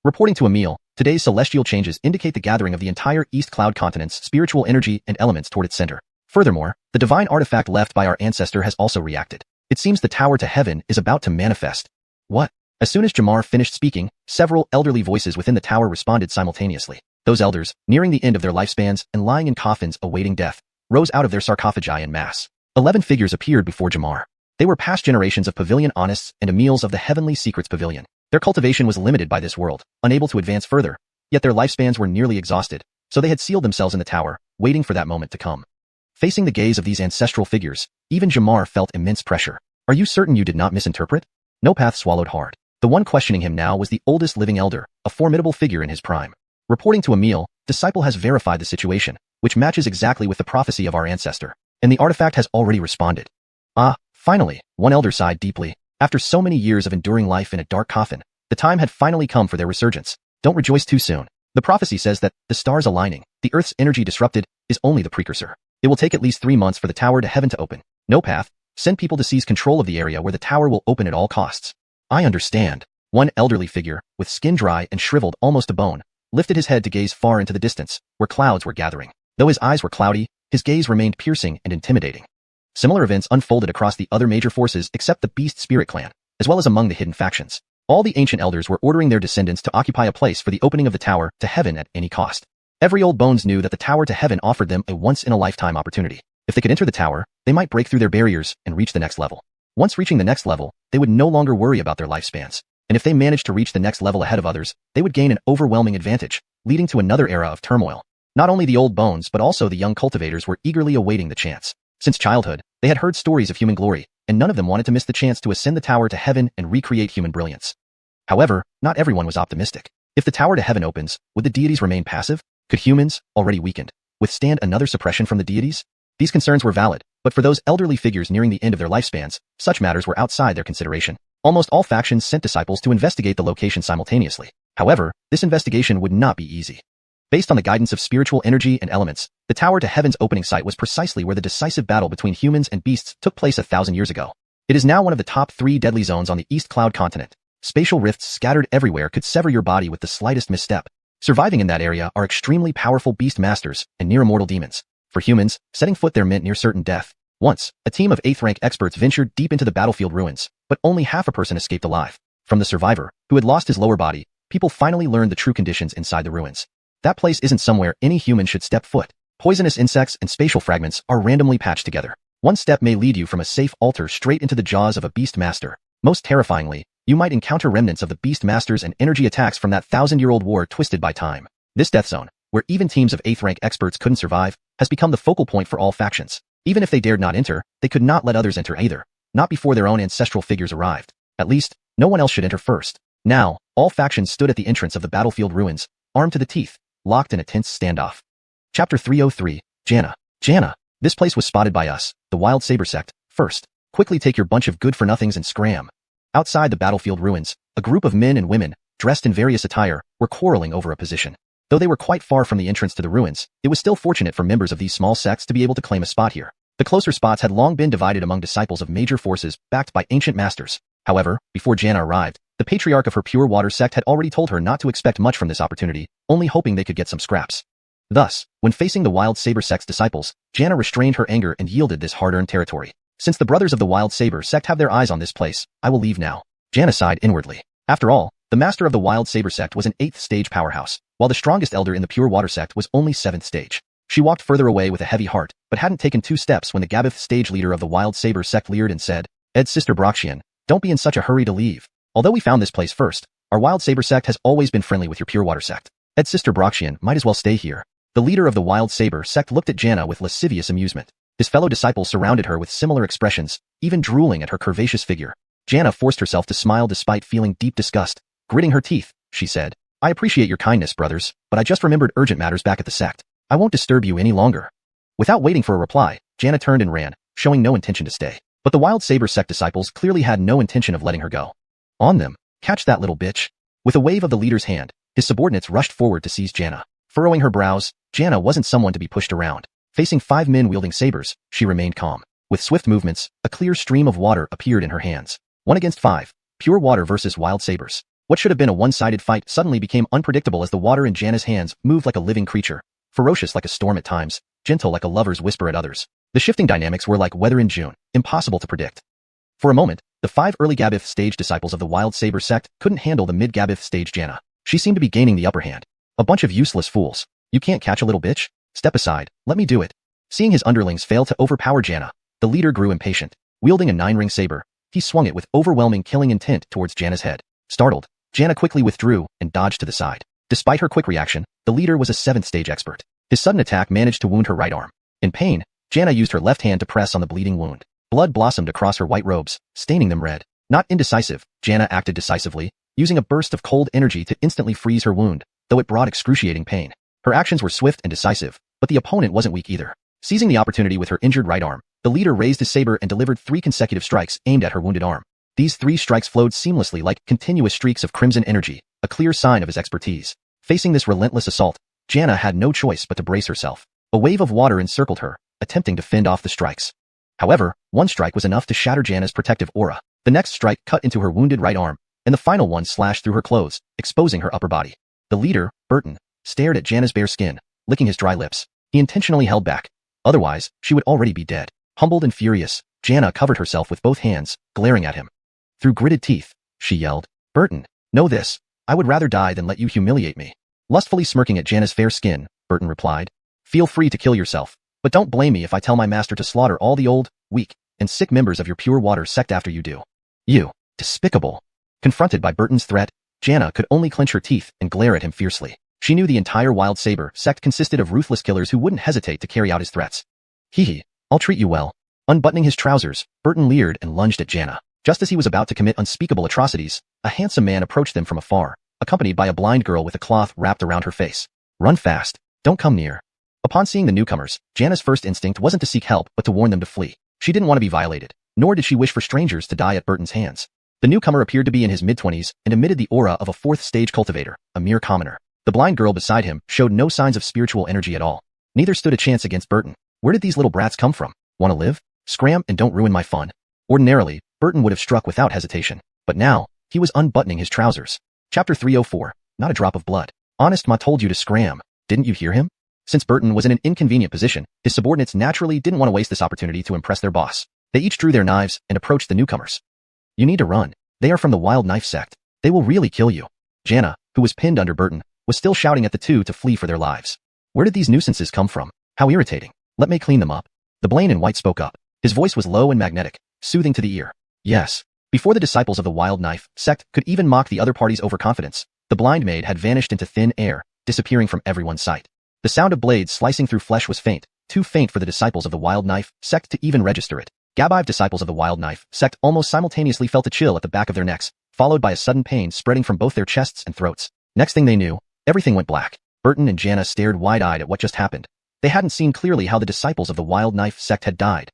Reporting to Emil, today's celestial changes indicate the gathering of the entire East Cloud Continent's spiritual energy and elements toward its center. Furthermore, the divine artifact left by our ancestor has also reacted. It seems the Tower to Heaven is about to manifest. What? As soon as Jamar finished speaking, several elderly voices within the tower responded simultaneously. Those elders, nearing the end of their lifespans and lying in coffins awaiting death, rose out of their sarcophagi en masse. 11 figures appeared before Jamar. They were past generations of pavilion honest and Emils of the Heavenly Secrets Pavilion. Their cultivation was limited by this world, unable to advance further, yet their lifespans were nearly exhausted, so they had sealed themselves in the tower, waiting for that moment to come. Facing the gaze of these ancestral figures, even Jamar felt immense pressure. "Are you certain you did not misinterpret?" Nopath swallowed hard. The one questioning him now was the oldest living elder, a formidable figure in his prime. Reporting to Emil, Disciple has verified the situation, which matches exactly with the prophecy of our ancestor, and the artifact has already responded. "Ah, finally," one elder sighed deeply. After so many years of enduring life in a dark coffin, the time had finally come for their resurgence. Don't rejoice too soon. The prophecy says that the stars aligning, the Earth's energy disrupted, is only the precursor. It will take at least 3 months for the Tower to Heaven to open. Nopath, send people to seize control of the area where the tower will open at all costs. "I understand." One elderly figure, with skin dry and shriveled almost to bone, lifted his head to gaze far into the distance, where clouds were gathering. Though his eyes were cloudy, his gaze remained piercing and intimidating. Similar events unfolded across the other major forces except the Beast Spirit clan, as well as among the hidden factions. All the ancient elders were ordering their descendants to occupy a place for the opening of the Tower to Heaven at any cost. Every old bones knew that the Tower to Heaven offered them a once-in-a-lifetime opportunity. If they could enter the tower, they might break through their barriers and reach the next level. Once reaching the next level, they would no longer worry about their lifespans. And if they managed to reach the next level ahead of others, they would gain an overwhelming advantage, leading to another era of turmoil. Not only the old bones but also the young cultivators were eagerly awaiting the chance. Since childhood, they had heard stories of human glory, and none of them wanted to miss the chance to ascend the Tower to Heaven and recreate human brilliance. However, not everyone was optimistic. If the Tower to Heaven opens, would the deities remain passive? Could humans, already weakened, withstand another suppression from the deities? These concerns were valid, but for those elderly figures nearing the end of their lifespans, such matters were outside their consideration. Almost all factions sent disciples to investigate the location simultaneously. However, this investigation would not be easy. Based on the guidance of spiritual energy and elements, the Tower to Heaven's opening site was precisely where the decisive battle between humans and beasts took place 1,000 years ago. It is now one of the top 3 deadly zones on the East Cloud Continent. Spatial rifts scattered everywhere could sever your body with the slightest misstep. Surviving in that area are extremely powerful beastmasters and near-immortal demons. For humans, setting foot there meant near certain death. Once, a team of 8th rank experts ventured deep into the battlefield ruins, but only half a person escaped alive. From the survivor, who had lost his lower body, people finally learned the true conditions inside the ruins. That place isn't somewhere any human should step foot. Poisonous insects and spatial fragments are randomly patched together. One step may lead you from a safe altar straight into the jaws of a beastmaster. Most terrifyingly, you might encounter remnants of the beastmasters and energy attacks from that 1,000-year-old war twisted by time. This death zone, where even teams of 8th rank experts couldn't survive, has become the focal point for all factions. Even if they dared not enter, they could not let others enter either, not before their own ancestral figures arrived. At least, no one else should enter first. Now, all factions stood at the entrance of the battlefield ruins, armed to the teeth, locked in a tense standoff. Chapter 303, Xianxia. Xianxia. This place was spotted by us, the Wild Saber Sect, first. Quickly take your bunch of good-for-nothings and scram. Outside the battlefield ruins, a group of men and women, dressed in various attire, were quarreling over a position. Though they were quite far from the entrance to the ruins, it was still fortunate for members of these small sects to be able to claim a spot here. The closer spots had long been divided among disciples of major forces backed by ancient masters. However, before Xianxia arrived, the patriarch of her Pure Water sect had already told her not to expect much from this opportunity, only hoping they could get some scraps. Thus, when facing the Wild Saber sect's disciples, Xianxia restrained her anger and yielded this hard-earned territory. Since the brothers of the Wild Saber sect have their eyes on this place, I will leave now. Xianxia sighed inwardly. After all, the master of the Wild Saber sect was an 8th stage powerhouse, while the strongest elder in the Pure Water sect was only 7th stage. She walked further away with a heavy heart, but hadn't taken 2 steps when the Gabith stage leader of the Wild Saber sect leered and said, "Ed's sister Broxian, don't be in such a hurry to leave. Although we found this place first, our Wild Saber sect has always been friendly with your Pure Water sect. Ed's sister Broxian might as well stay here." The leader of the Wild Saber sect looked at Xianxia with lascivious amusement. His fellow disciples surrounded her with similar expressions, even drooling at her curvaceous figure. Xianxia forced herself to smile despite feeling deep disgust. Gritting her teeth, she said, "I appreciate your kindness, brothers, but I just remembered urgent matters back at the sect. I won't disturb you any longer." Without waiting for a reply, Xianxia turned and ran, showing no intention to stay. But the Wild Saber sect disciples clearly had no intention of letting her go. On them, catch that little bitch. With a wave of the leader's hand, his subordinates rushed forward to seize Xianxia. Furrowing her brows, Xianxia wasn't someone to be pushed around. Facing 5 men wielding sabers, she remained calm. With swift movements, a clear stream of water appeared in her hands. 1 against 5, Pure Water versus Wild Sabers. What should have been a one-sided fight suddenly became unpredictable as the water in Xianxia's hands moved like a living creature, ferocious like a storm at times, gentle like a lover's whisper at others. The shifting dynamics were like weather in June, impossible to predict. For a moment, the 5 early Gabith stage disciples of the Wild Saber sect couldn't handle the mid-Gabith stage Xianxia. She seemed to be gaining the upper hand. A bunch of useless fools. You can't catch a little bitch? Step aside, let me do it. Seeing his underlings fail to overpower Xianxia, the leader grew impatient. Wielding a 9-ring saber, he swung it with overwhelming killing intent towards Xianxia's head. Startled, Xianxia quickly withdrew and dodged to the side. Despite her quick reaction, the leader was a 7th stage expert. His sudden attack managed to wound her right arm. In pain, Xianxia used her left hand to press on the bleeding wound. Blood blossomed across her white robes, staining them red. Not indecisive, Xianxia acted decisively, using a burst of cold energy to instantly freeze her wound, though it brought excruciating pain. Her actions were swift and decisive, but the opponent wasn't weak either. Seizing the opportunity with her injured right arm, the leader raised his saber and delivered 3 consecutive strikes aimed at her wounded arm. These 3 strikes flowed seamlessly like continuous streaks of crimson energy, a clear sign of his expertise. Facing this relentless assault, Xianxia had no choice but to brace herself. A wave of water encircled her, attempting to fend off the strikes. However, one strike was enough to shatter Xianxia's protective aura. The next strike cut into her wounded right arm, and the final one slashed through her clothes, exposing her upper body. The leader, Burton, stared at Xianxia's bare skin, licking his dry lips. He intentionally held back. Otherwise, she would already be dead. Humbled and furious, Xianxia covered herself with both hands, glaring at him. Through gritted teeth, she yelled, "Burton, know this. I would rather die than let you humiliate me." Lustfully smirking at Xianxia's fair skin, Burton replied, "Feel free to kill yourself, but don't blame me if I tell my master to slaughter all the old, weak, and sick members of your Pure Water sect after you do." "You, despicable." Confronted by Burton's threat, Xianxia could only clench her teeth and glare at him fiercely. She knew the entire Wild Saber sect consisted of ruthless killers who wouldn't hesitate to carry out his threats. "Hee, I'll treat you well." Unbuttoning his trousers, Burton leered and lunged at Xianxia. Just as he was about to commit unspeakable atrocities, a handsome man approached them from afar, accompanied by a blind girl with a cloth wrapped around her face. "Run fast. Don't come near." Upon seeing the newcomers, Xianxia's first instinct wasn't to seek help but to warn them to flee. She didn't want to be violated, nor did she wish for strangers to die at Burton's hands. The newcomer appeared to be in his mid-20s and emitted the aura of a 4th stage cultivator, a mere commoner. The blind girl beside him showed no signs of spiritual energy at all. Neither stood a chance against Burton. Where did these little brats come from? Want to live? Scram and don't ruin my fun. Ordinarily, Burton would have struck without hesitation. But now, he was unbuttoning his trousers. Chapter 304. Not a drop of blood. Honest Ma told you to scram. Didn't you hear him? Since Burton was in an inconvenient position, his subordinates naturally didn't want to waste this opportunity to impress their boss. They each drew their knives and approached the newcomers. You need to run. They are from the Wild Knife Sect. They will really kill you. Jana, who was pinned under Burton, was still shouting at the two to flee for their lives. Where did these nuisances come from? How irritating. Let me clean them up. The Blaine in white spoke up. His voice was low and magnetic, soothing to the ear. Yes. Before the disciples of the Wild Knife Sect could even mock the other party's overconfidence, the blind maid had vanished into thin air, disappearing from everyone's sight. The sound of blades slicing through flesh was faint, too faint for the disciples of the Wild Knife Sect to even register it. Gabive disciples of the Wild Knife Sect almost simultaneously felt a chill at the back of their necks, followed by a sudden pain spreading from both their chests and throats. Next thing they knew, everything went black. Burton and Jana stared wide-eyed at what just happened. They hadn't seen clearly how the disciples of the Wild Knife Sect had died.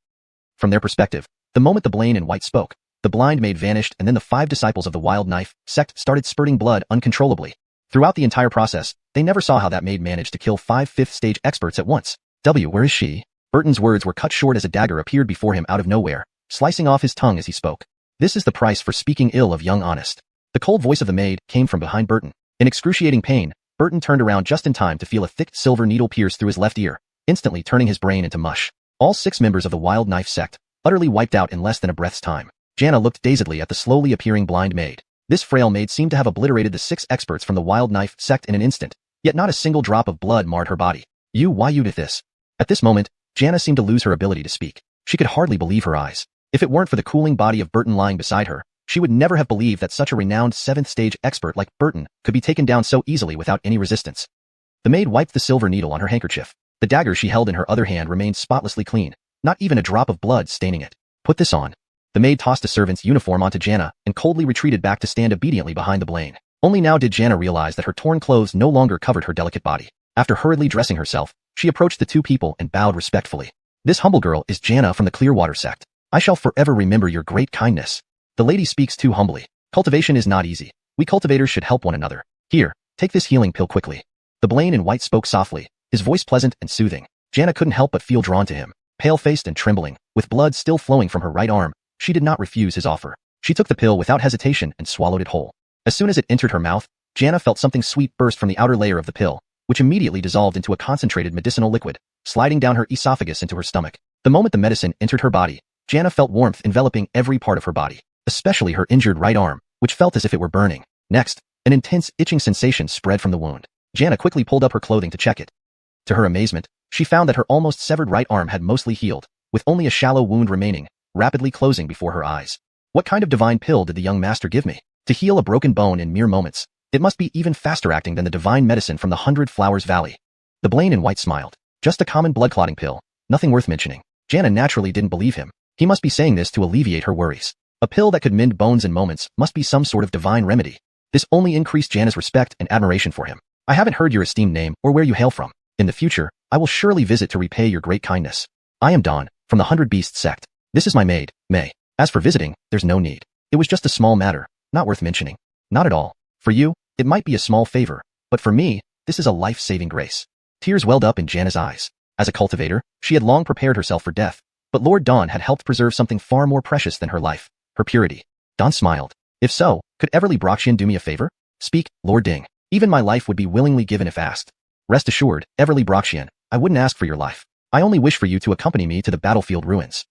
From their perspective, the moment the Blaine in white spoke, the blind maid vanished and then the 5 disciples of the Wild Knife Sect started spurting blood uncontrollably. Throughout the entire process, they never saw how that maid managed to kill 5 fifth-stage experts at once. Where is she? Burton's words were cut short as a dagger appeared before him out of nowhere, slicing off his tongue as he spoke. This is the price for speaking ill of young Honest. The cold voice of the maid came from behind Burton. In excruciating pain, Burton turned around just in time to feel a thick silver needle pierce through his left ear, instantly turning his brain into mush. All 6 members of the Wild Knife Sect, utterly wiped out in less than a breath's time. Jana looked dazedly at the slowly appearing blind maid. This frail maid seemed to have obliterated the 6 experts from the Wild Knife Sect in an instant, yet not a single drop of blood marred her body. Why you did this? At this moment, Jana seemed to lose her ability to speak. She could hardly believe her eyes. If it weren't for the cooling body of Burton lying beside her, she would never have believed that such a renowned 7th-stage expert like Burton could be taken down so easily without any resistance. The maid wiped the silver needle on her handkerchief. The dagger she held in her other hand remained spotlessly clean, not even a drop of blood staining it. Put this on. The maid tossed a servant's uniform onto Jana and coldly retreated back to stand obediently behind the Blaine. Only now did Jana realize that her torn clothes no longer covered her delicate body. After hurriedly dressing herself, she approached the 2 people and bowed respectfully. This humble girl is Jana from the Clearwater Sect. I shall forever remember your great kindness. The lady speaks too humbly. Cultivation is not easy. We cultivators should help one another. Here, take this healing pill quickly. The Blaine in white spoke softly, his voice pleasant and soothing. Jana couldn't help but feel drawn to him. Pale-faced and trembling, with blood still flowing from her right arm, she did not refuse his offer. She took the pill without hesitation and swallowed it whole. As soon as it entered her mouth, Jana felt something sweet burst from the outer layer of the pill, which immediately dissolved into a concentrated medicinal liquid, sliding down her esophagus into her stomach. The moment the medicine entered her body, Jana felt warmth enveloping every part of her body, especially her injured right arm, which felt as if it were burning. Next, an intense itching sensation spread from the wound. Jana quickly pulled up her clothing to check it. To her amazement, she found that her almost severed right arm had mostly healed, with only a shallow wound remaining, rapidly closing before her eyes. What kind of divine pill did the young master give me? To heal a broken bone in mere moments. It must be even faster acting than the divine medicine from the 100 Flowers Valley. The Blaine in white smiled. Just a common blood-clotting pill, nothing worth mentioning. Jana naturally didn't believe him. He must be saying this to alleviate her worries. A pill that could mend bones in moments must be some sort of divine remedy. This only increased Jana's respect and admiration for him. I haven't heard your esteemed name or where you hail from. In the future, I will surely visit to repay your great kindness. I am Don, from the 100 Beast Sect. This is my maid, May. As for visiting, there's no need. It was just a small matter, not worth mentioning. Not at all. For you, it might be a small favor, but for me, this is a life-saving grace. Tears welled up in Jana's eyes. As a cultivator, she had long prepared herself for death, but Lord Don had helped preserve something far more precious than her life, her purity. Don smiled. If so, could Everly Broxian do me a favor? Speak, Lord Ding. Even my life would be willingly given if asked. Rest assured, Everly Broxian, I wouldn't ask for your life. I only wish for you to accompany me to the battlefield ruins.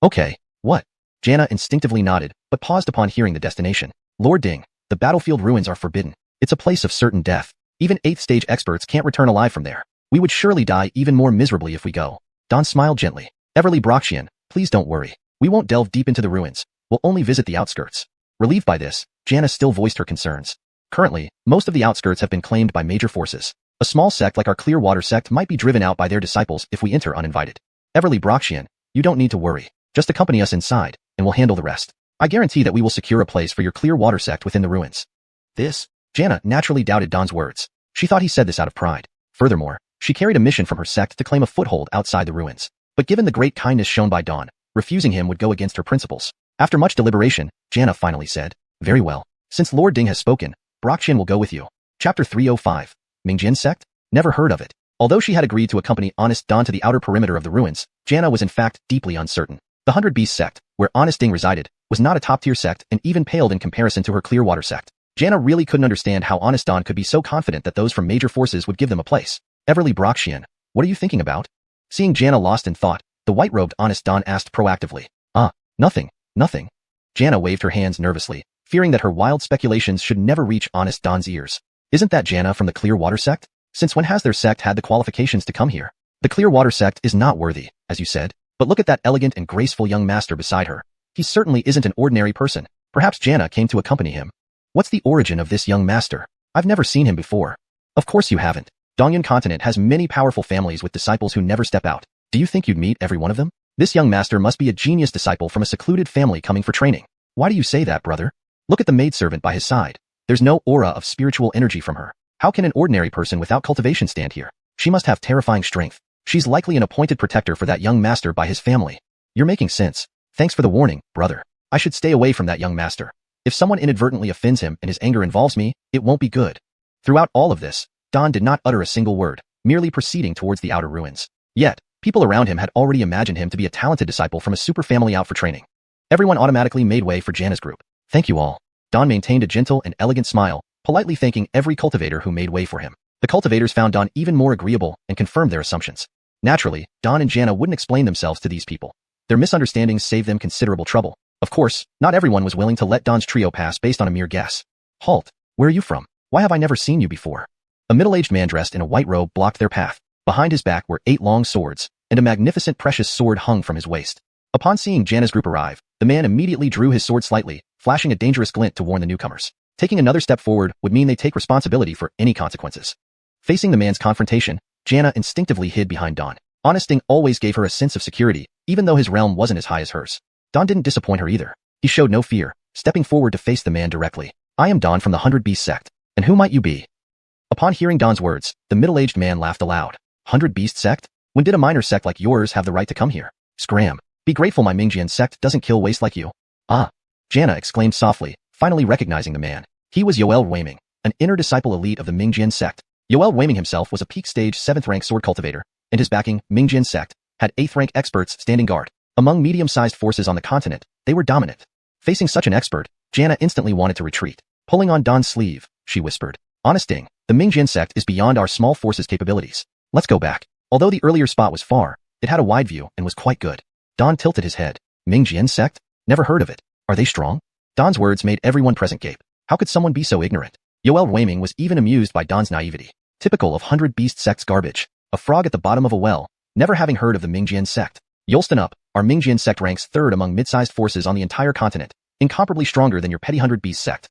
Okay, what? Jana instinctively nodded, but paused upon hearing the destination. Lord Ding, the battlefield ruins are forbidden. It's a place of certain death. Even 8th-stage experts can't return alive from there. We would surely die even more miserably if we go. Don smiled gently. Everly Broxian, please don't worry. We won't delve deep into the ruins. We'll only visit the outskirts. Relieved by this, Jana still voiced her concerns. Currently, most of the outskirts have been claimed by major forces. A small sect like our Clearwater sect might be driven out by their disciples if we enter uninvited. Everly Broxian, you don't need to worry. Just accompany us inside, and we'll handle the rest. I guarantee that we will secure a place for your Clearwater sect within the ruins. Jana naturally doubted Don's words. She thought he said this out of pride. Furthermore, she carried a mission from her sect to claim a foothold outside the ruins. But given the great kindness shown by Don, refusing him would go against her principles. After much deliberation, Jana finally said, very well. Since Lord Ding has spoken, Broxian will go with you. Chapter 305. Mingjin Sect? Never heard of it. Although she had agreed to accompany Honest Don to the outer perimeter of the ruins, Janna was in fact deeply uncertain. The 100 Beast Sect, where Honest Ding resided, was not a top-tier sect and even paled in comparison to her Clearwater Sect. Janna really couldn't understand how Honest Don could be so confident that those from major forces would give them a place. Everly Broxian, what are you thinking about? Seeing Janna lost in thought, the white-robed Honest Don asked proactively. Nothing. Janna waved her hands nervously, fearing that her wild speculations should never reach Honest Don's ears. Isn't that Janna from the Clearwater Sect? Since when has their sect had the qualifications to come here? The Clearwater Sect is not worthy, as you said, but look at that elegant and graceful young master beside her. He certainly isn't an ordinary person. Perhaps Janna came to accompany him. What's the origin of this young master? I've never seen him before. Of course you haven't. Dongyun Continent has many powerful families with disciples who never step out. Do you think you'd meet every one of them? This young master must be a genius disciple from a secluded family coming for training. Why do you say that, brother? Look at the maidservant by his side. There's no aura of spiritual energy from her. How can an ordinary person without cultivation stand here? She must have terrifying strength. She's likely an appointed protector for that young master by his family. You're making sense. Thanks for the warning, brother. I should stay away from that young master. If someone inadvertently offends him and his anger involves me, it won't be good. Throughout all of this, Don did not utter a single word, merely proceeding towards the outer ruins. Yet, people around him had already imagined him to be a talented disciple from a super family out for training. Everyone automatically made way for Janna's group. Thank you all. Don maintained a gentle and elegant smile, politely thanking every cultivator who made way for him. The cultivators found Don even more agreeable and confirmed their assumptions. Naturally, Don and Janna wouldn't explain themselves to these people. Their misunderstandings saved them considerable trouble. Of course, not everyone was willing to let Don's trio pass based on a mere guess. Halt! Where are you from? Why have I never seen you before? A middle-aged man dressed in a white robe blocked their path. Behind his back were 8 long swords, and a magnificent precious sword hung from his waist. Upon seeing Janna's group arrive, the man immediately drew his sword slightly, flashing a dangerous glint to warn the newcomers. Taking another step forward would mean they take responsibility for any consequences. Facing the man's confrontation, Janna instinctively hid behind Don. Honest Ding always gave her a sense of security, even though his realm wasn't as high as hers. Don didn't disappoint her either. He showed no fear, stepping forward to face the man directly. I am Don from the 100 Beast Sect. And who might you be? Upon hearing Don's words, the middle-aged man laughed aloud. 100 Beast Sect? When did a minor sect like yours have the right to come here? Scram. Be grateful my Mingjin Sect doesn't kill waste like you. Janna exclaimed softly, finally recognizing the man. He was Yoel Weiming, an inner disciple elite of the Mingjin Sect. Yoel Weiming himself was a peak stage 7th rank sword cultivator, and his backing, Mingjin Sect, had 8th rank experts standing guard. Among medium-sized forces on the continent, they were dominant. Facing such an expert, Janna instantly wanted to retreat. Pulling on Don's sleeve, she whispered. Honest Ding, the Mingjin Sect is beyond our small forces' capabilities. Let's go back. Although the earlier spot was far, it had a wide view and was quite good. Don tilted his head. Mingjin Sect? Never heard of it. Are they strong? Don's words made everyone present gape. How could someone be so ignorant? Yoel Weiming was even amused by Don's naivety. Typical of 100 Beast Sect's garbage. A frog at the bottom of a well, never having heard of the Mingjin Sect. Yolston up, our Mingjin Sect ranks 3rd among mid-sized forces on the entire continent, incomparably stronger than your petty 100 Beast Sect.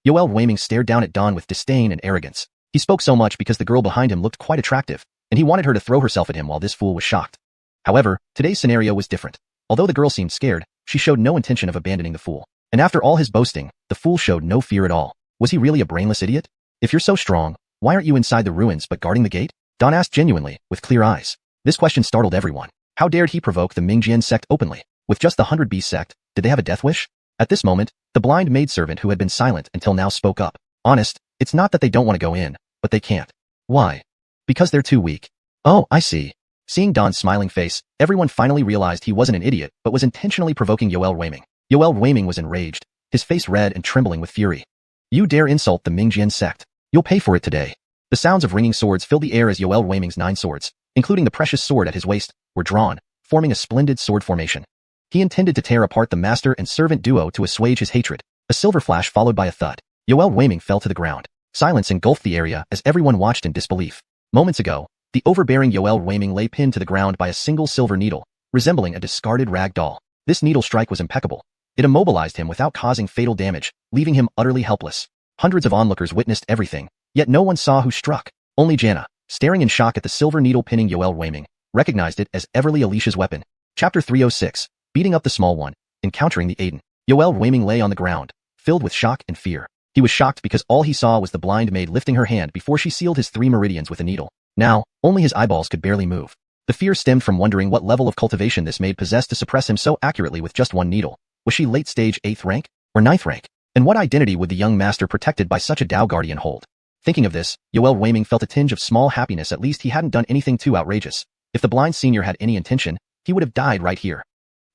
Yoel Weiming stared down at Don with disdain and arrogance. He spoke so much because the girl behind him looked quite attractive, and he wanted her to throw herself at him while this fool was shocked. However, today's scenario was different. Although the girl seemed scared, she showed no intention of abandoning the fool. And after all his boasting, the fool showed no fear at all. Was he really a brainless idiot? If you're so strong, why aren't you inside the ruins but guarding the gate? Don asked genuinely, with clear eyes. This question startled everyone. How dared he provoke the Mingjin Sect openly? With just the 100 Beast Sect, did they have a death wish? At this moment, the blind maidservant who had been silent until now spoke up. Honest, it's not that they don't want to go in, but they can't. Why? Because they're too weak. Oh, I see. Seeing Don's smiling face, everyone finally realized he wasn't an idiot, but was intentionally provoking Yoel Weiming. Yoel Weiming was enraged, his face red and trembling with fury. You dare insult the Mingjin Sect. You'll pay for it today. The sounds of ringing swords filled the air as Yoel Weiming's 9 swords, including the precious sword at his waist, were drawn, forming a splendid sword formation. He intended to tear apart the master and servant duo to assuage his hatred. A silver flash followed by a thud. Yoel Weiming fell to the ground. Silence engulfed the area as everyone watched in disbelief. Moments ago, the overbearing Yoel Weiming lay pinned to the ground by a single silver needle, resembling a discarded rag doll. This needle strike was impeccable. It immobilized him without causing fatal damage, leaving him utterly helpless. Hundreds of onlookers witnessed everything, yet no one saw who struck. Only Janna, staring in shock at the silver needle pinning Yoel Weiming, recognized it as Everly Alicia's weapon. Chapter 306, Beating Up the Small One, Encountering the Aiden. Yoel Weiming lay on the ground, filled with shock and fear. He was shocked because all he saw was the blind maid lifting her hand before she sealed his 3 meridians with a needle. Now, only his eyeballs could barely move. The fear stemmed from wondering what level of cultivation this maid possessed to suppress him so accurately with just 1 needle. Was she late stage 8th rank? Or 9th rank? And what identity would the young master protected by such a Dao Guardian hold? Thinking of this, Yoel Weiming felt a tinge of small happiness. At least he hadn't done anything too outrageous. If the blind senior had any intention, he would have died right here.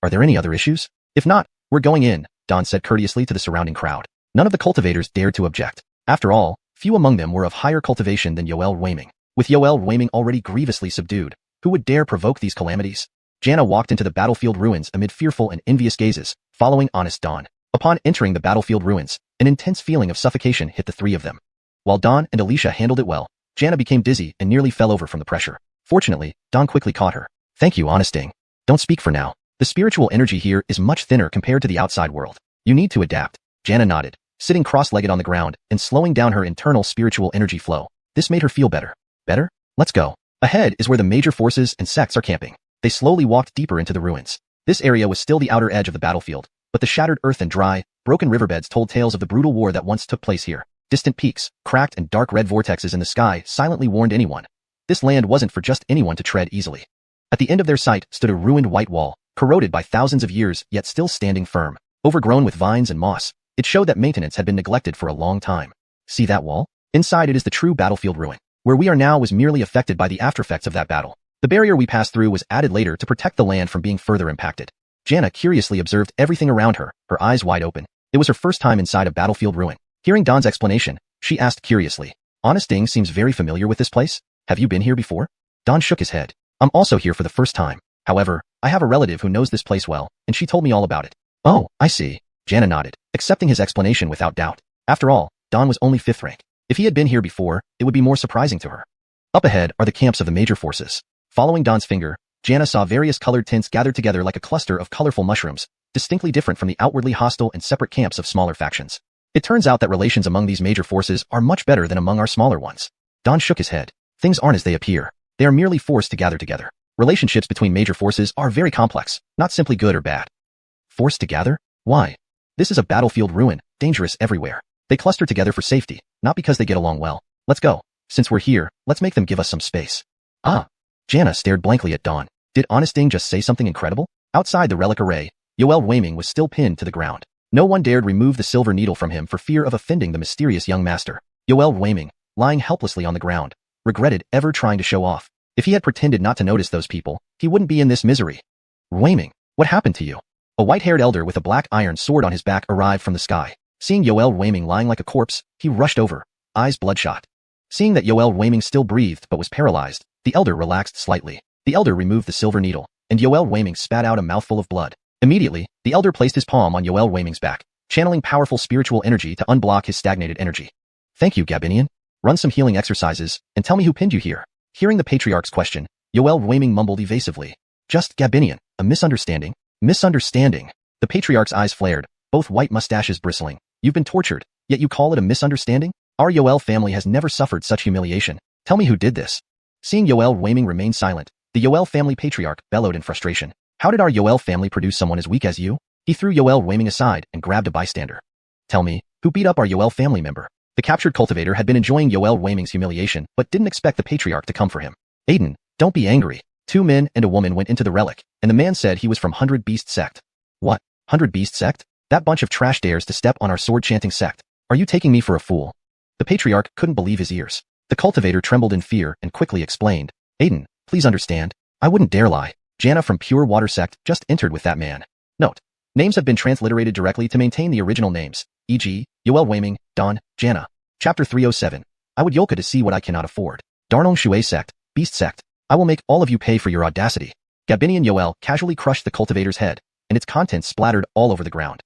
Are there any other issues? If not, we're going in, Don said courteously to the surrounding crowd. None of the cultivators dared to object. After all, few among them were of higher cultivation than Yoel Weiming. With Yoel Weiming already grievously subdued, who would dare provoke these calamities? Janna walked into the battlefield ruins amid fearful and envious gazes, following honest Don. Upon entering the battlefield ruins, an intense feeling of suffocation hit the three of them. While Don and Alicia handled it well, Janna became dizzy and nearly fell over from the pressure. Fortunately, Don quickly caught her. Thank you, Honest Ding. Don't speak for now. The spiritual energy here is much thinner compared to the outside world. You need to adapt. Janna nodded, sitting cross-legged on the ground and slowing down her internal spiritual energy flow. This made her feel better. Better? Let's go. Ahead is where the major forces and sects are camping. They slowly walked deeper into the ruins. This area was still the outer edge of the battlefield, but the shattered earth and dry, broken riverbeds told tales of the brutal war that once took place here. Distant peaks, cracked and dark red vortexes in the sky silently warned anyone. This land wasn't for just anyone to tread easily. At the end of their sight stood a ruined white wall, corroded by thousands of years yet still standing firm. Overgrown with vines and moss, it showed that maintenance had been neglected for a long time. See that wall? Inside it is the true battlefield ruin. Where we are now was merely affected by the aftereffects of that battle. The barrier we passed through was added later to protect the land from being further impacted. Janna curiously observed everything around her, her eyes wide open. It was her first time inside a battlefield ruin. Hearing Don's explanation, she asked curiously, Honest Ding seems very familiar with this place. Have you been here before? Don shook his head. I'm also here for the first time. However, I have a relative who knows this place well, and she told me all about it. Oh, I see. Janna nodded, accepting his explanation without doubt. After all, Don was only 5th rank. If he had been here before, it would be more surprising to her. Up ahead are the camps of the major forces. Following Don's finger, Janna saw various colored tints gathered together like a cluster of colorful mushrooms, distinctly different from the outwardly hostile and separate camps of smaller factions. It turns out that relations among these major forces are much better than among our smaller ones. Don shook his head. Things aren't as they appear. They are merely forced to gather together. Relationships between major forces are very complex, not simply good or bad. Forced to gather? Why? This is a battlefield ruin, dangerous everywhere. They cluster together for safety, not because they get along well. Let's go. Since we're here, let's make them give us some space. Ah. Janna stared blankly at Don. Did Honest Ding just say something incredible? Outside the relic array, Yoel Weiming was still pinned to the ground. No one dared remove the silver needle from him for fear of offending the mysterious young master. Yoel Weiming, lying helplessly on the ground, regretted ever trying to show off. If he had pretended not to notice those people, he wouldn't be in this misery. Weiming, what happened to you? A white-haired elder with a black iron sword on his back arrived from the sky. Seeing Yoel Weiming lying like a corpse, he rushed over, eyes bloodshot. Seeing that Yoel Weiming still breathed but was paralyzed, the elder relaxed slightly. The elder removed the silver needle, and Yoel Weiming spat out a mouthful of blood. Immediately, the elder placed his palm on Yoel Weiming's back, channeling powerful spiritual energy to unblock his stagnated energy. Thank you, Gabinian. Run some healing exercises, and tell me who pinned you here. Hearing the patriarch's question, Yoel Weiming mumbled evasively. Just Gabinian, a misunderstanding. Misunderstanding. The patriarch's eyes flared, both white mustaches bristling. You've been tortured, yet you call it a misunderstanding? Our Yoel family has never suffered such humiliation. Tell me who did this. Seeing Yoel Weiming remain silent, the Yoel family patriarch bellowed in frustration. How did our Yoel family produce someone as weak as you? He threw Yoel Weiming aside and grabbed a bystander. Tell me, who beat up our Yoel family member? The captured cultivator had been enjoying Yoel Weiming's humiliation, but didn't expect the patriarch to come for him. Aiden, don't be angry. 2 men and a woman went into the relic, and the man said he was from 100 Beast Sect. What? 100 Beast Sect? That bunch of trash dares to step on our sword-chanting sect. Are you taking me for a fool? The patriarch couldn't believe his ears. The cultivator trembled in fear and quickly explained. Aiden, please understand. I wouldn't dare lie. Janna from Pure Water Sect just entered with that man. Note. Names have been transliterated directly to maintain the original names, e.g., Yoel Weiming, Don, Janna. Chapter 307. I would Yolka to see what I cannot afford. Darnong Shui Sect, Beast Sect. I will make all of you pay for your audacity. Gabinian Yoel casually crushed the cultivator's head, and its contents splattered all over the ground.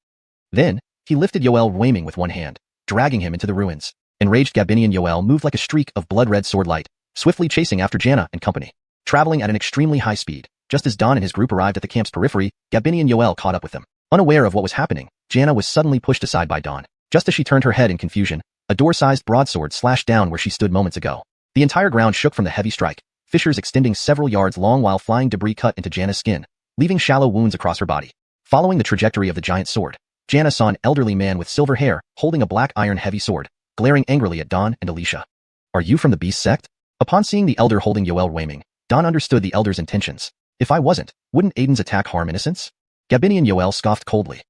Then, he lifted Yoel Weiming with one hand, dragging him into the ruins. Enraged Gabinian Yoel moved like a streak of blood-red sword light, swiftly chasing after Janna and company. Traveling at an extremely high speed, just as Don and his group arrived at the camp's periphery, Gabinian Yoel caught up with them. Unaware of what was happening, Janna was suddenly pushed aside by Don. Just as she turned her head in confusion, a door-sized broadsword slashed down where she stood moments ago. The entire ground shook from the heavy strike, fissures extending several yards long while flying debris cut into Janna's skin, leaving shallow wounds across her body. Following the trajectory of the giant sword, Janna saw an elderly man with silver hair, holding a black iron heavy sword, glaring angrily at Don and Alicia. Are you from the Beast Sect? Upon seeing the elder holding Yoel Weiming, Don understood the elder's intentions. If I wasn't, wouldn't Aiden's attack harm innocents? Gabinian Yoel scoffed coldly.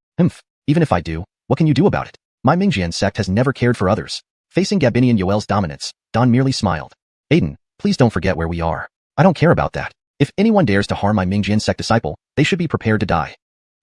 Even if I do, what can you do about it? My Mingjian sect has never cared for others. Facing Gabinian Yoel's dominance, Don merely smiled. Aiden, please don't forget where we are. I don't care about that. If anyone dares to harm my Mingjian sect disciple, they should be prepared to die.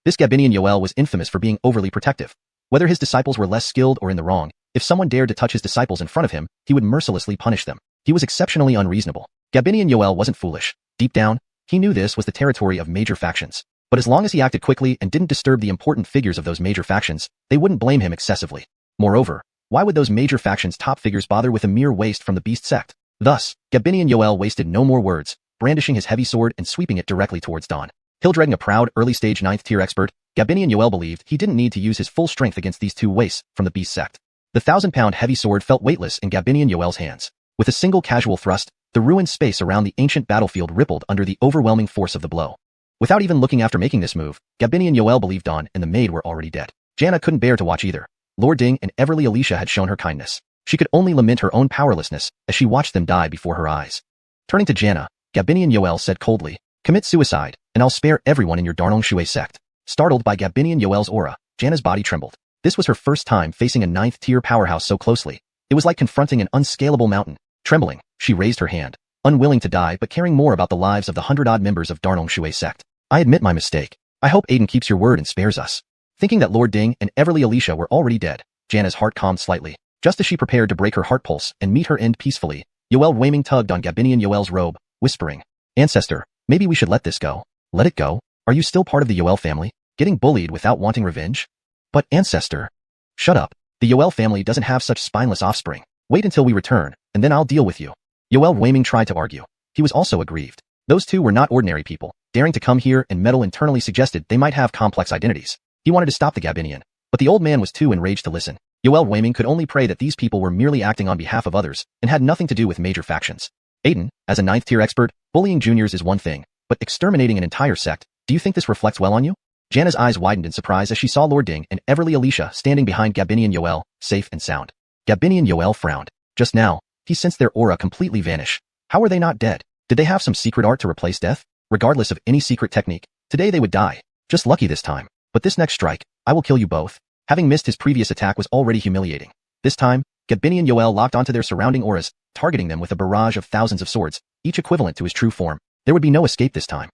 This Gabinian Yoel was infamous for being overly protective. Whether his disciples were less skilled or in the wrong, if someone dared to touch his disciples in front of him, he would mercilessly punish them. He was exceptionally unreasonable. Gabinian Yoel wasn't foolish. Deep down, he knew this was the territory of major factions. But as long as he acted quickly and didn't disturb the important figures of those major factions, they wouldn't blame him excessively. Moreover, why would those major factions' top figures bother with a mere waste from the Beast sect? Thus, Gabinian Yoel wasted no more words, brandishing his heavy sword and sweeping it directly towards Don. Hildredding a proud early-stage 9th tier expert, Gabinian Yoel believed he didn't need to use his full strength against these two wastes from the Beast sect. The 1,000-pound heavy sword felt weightless in Gabinian Yoel's hands. With a single casual thrust, the ruined space around the ancient battlefield rippled under the overwhelming force of the blow. Without even looking after making this move, Gabinian Yoel believed Don and the maid were already dead. Janna couldn't bear to watch either. Lord Ding and Everly Alicia had shown her kindness. She could only lament her own powerlessness as she watched them die before her eyes. Turning to Janna, Gabinian Yoel said coldly, "Commit suicide, and I'll spare everyone in your Dongyun Shui sect." Startled by Gabinian Yoel's aura, Janna's body trembled. This was her first time facing a 9th tier powerhouse so closely. It was like confronting an unscalable mountain. Trembling, she raised her hand, unwilling to die but caring more about the lives of the 100-odd members of Dongyun Shui sect. "I admit my mistake. I hope Aiden keeps your word and spares us." Thinking that Lord Ding and Everly Alicia were already dead, Janna's heart calmed slightly. Just as she prepared to break her heart pulse and meet her end peacefully, Yoel Waiming tugged on Gabinian Yoel's robe, whispering, "Ancestor, maybe we should let this go." "Let it go? Are you still part of the Yoel family? Getting bullied without wanting revenge?" "But Ancestor..." "Shut up. The Yoel family doesn't have such spineless offspring. Wait until we return, and then I'll deal with you." Yoel Waiming tried to argue. He was also aggrieved. Those two were not ordinary people. Daring to come here and meddle internally suggested they might have complex identities. He wanted to stop the Gabinian, but the old man was too enraged to listen. Yoel Waiming could only pray that these people were merely acting on behalf of others and had nothing to do with major factions. "Aiden, as a 9th tier expert, bullying juniors is one thing, but exterminating an entire sect, do you think this reflects well on you?" Janna's eyes widened in surprise as she saw Lord Ding and Everly Alicia standing behind Gabinian Yoel, safe and sound. Gabinian Yoel frowned. Just now, he sensed their aura completely vanish. How were they not dead? Did they have some secret art to replace death? Regardless of any secret technique, today they would die. Just lucky this time. But this next strike, I will kill you both. Having missed his previous attack was already humiliating. This time, Gabinian Yoel locked onto their surrounding auras, targeting them with a barrage of thousands of swords, each equivalent to his true form. There would be no escape this time.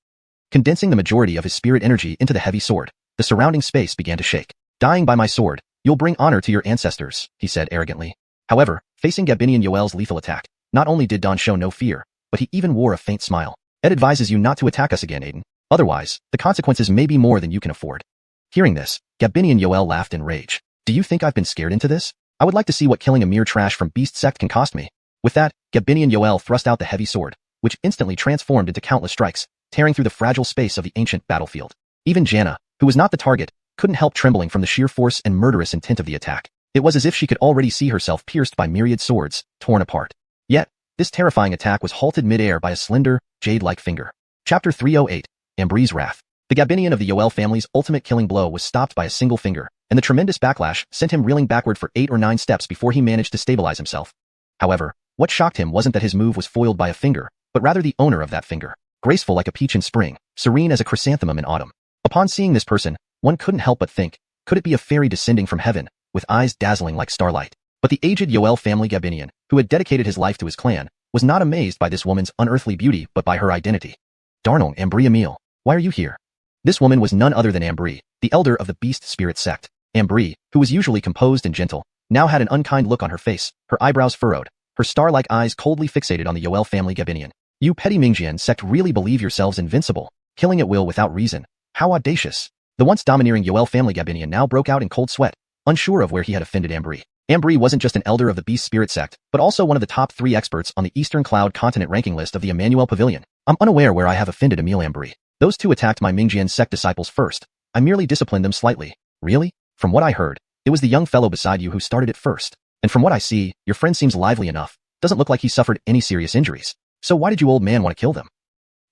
Condensing the majority of his spirit energy into the heavy sword, the surrounding space began to shake. "Dying by my sword, you'll bring honor to your ancestors," he said arrogantly. However, facing Gabinian Yoel's lethal attack, not only did Don show no fear, but he even wore a faint smile. "Ed advises you not to attack us again, Aiden. Otherwise, the consequences may be more than you can afford." Hearing this, Gabinian Yoel laughed in rage. "Do you think I've been scared into this? I would like to see what killing a mere trash from Beast sect can cost me." With that, Gabinian Yoel thrust out the heavy sword, which instantly transformed into countless strikes, tearing through the fragile space of the ancient battlefield. Even Janna, who was not the target, couldn't help trembling from the sheer force and murderous intent of the attack. It was as if she could already see herself pierced by myriad swords, torn apart. Yet, this terrifying attack was halted mid-air by a slender, jade-like finger. Chapter 308, Ambree's Wrath. The Gabinian of the Yoel family's ultimate killing blow was stopped by a single finger, and the tremendous backlash sent him reeling backward for 8 or 9 steps before he managed to stabilize himself. However, what shocked him wasn't that his move was foiled by a finger, but rather the owner of that finger. Graceful like a peach in spring, serene as a chrysanthemum in autumn. Upon seeing this person, one couldn't help but think, could it be a fairy descending from heaven, with eyes dazzling like starlight? But the aged Yoel family Gabinian, who had dedicated his life to his clan, was not amazed by this woman's unearthly beauty but by her identity. "Darnong Ambree Emile, why are you here?" This woman was none other than Ambree, the elder of the Beast Spirit Sect. Ambree, who was usually composed and gentle, now had an unkind look on her face, her eyebrows furrowed, her star-like eyes coldly fixated on the Yoel family Gabinian. "You petty Mingjian sect really believe yourselves invincible, killing at will without reason. How audacious." The once domineering Yoel family Gabinian now broke out in cold sweat, unsure of where he had offended Ambree. Ambree wasn't just an elder of the Beast Spirit Sect, but also one of the top 3 experts on the Eastern Cloud Continent ranking list of the Emmanuel Pavilion. "I'm unaware where I have offended Emile Ambree. Those 2 attacked my Mingjian sect disciples first. I merely disciplined them slightly." "Really? From what I heard, it was the young fellow beside you who started it first. And from what I see, your friend seems lively enough. Doesn't look like he suffered any serious injuries. So why did you old man want to kill them?"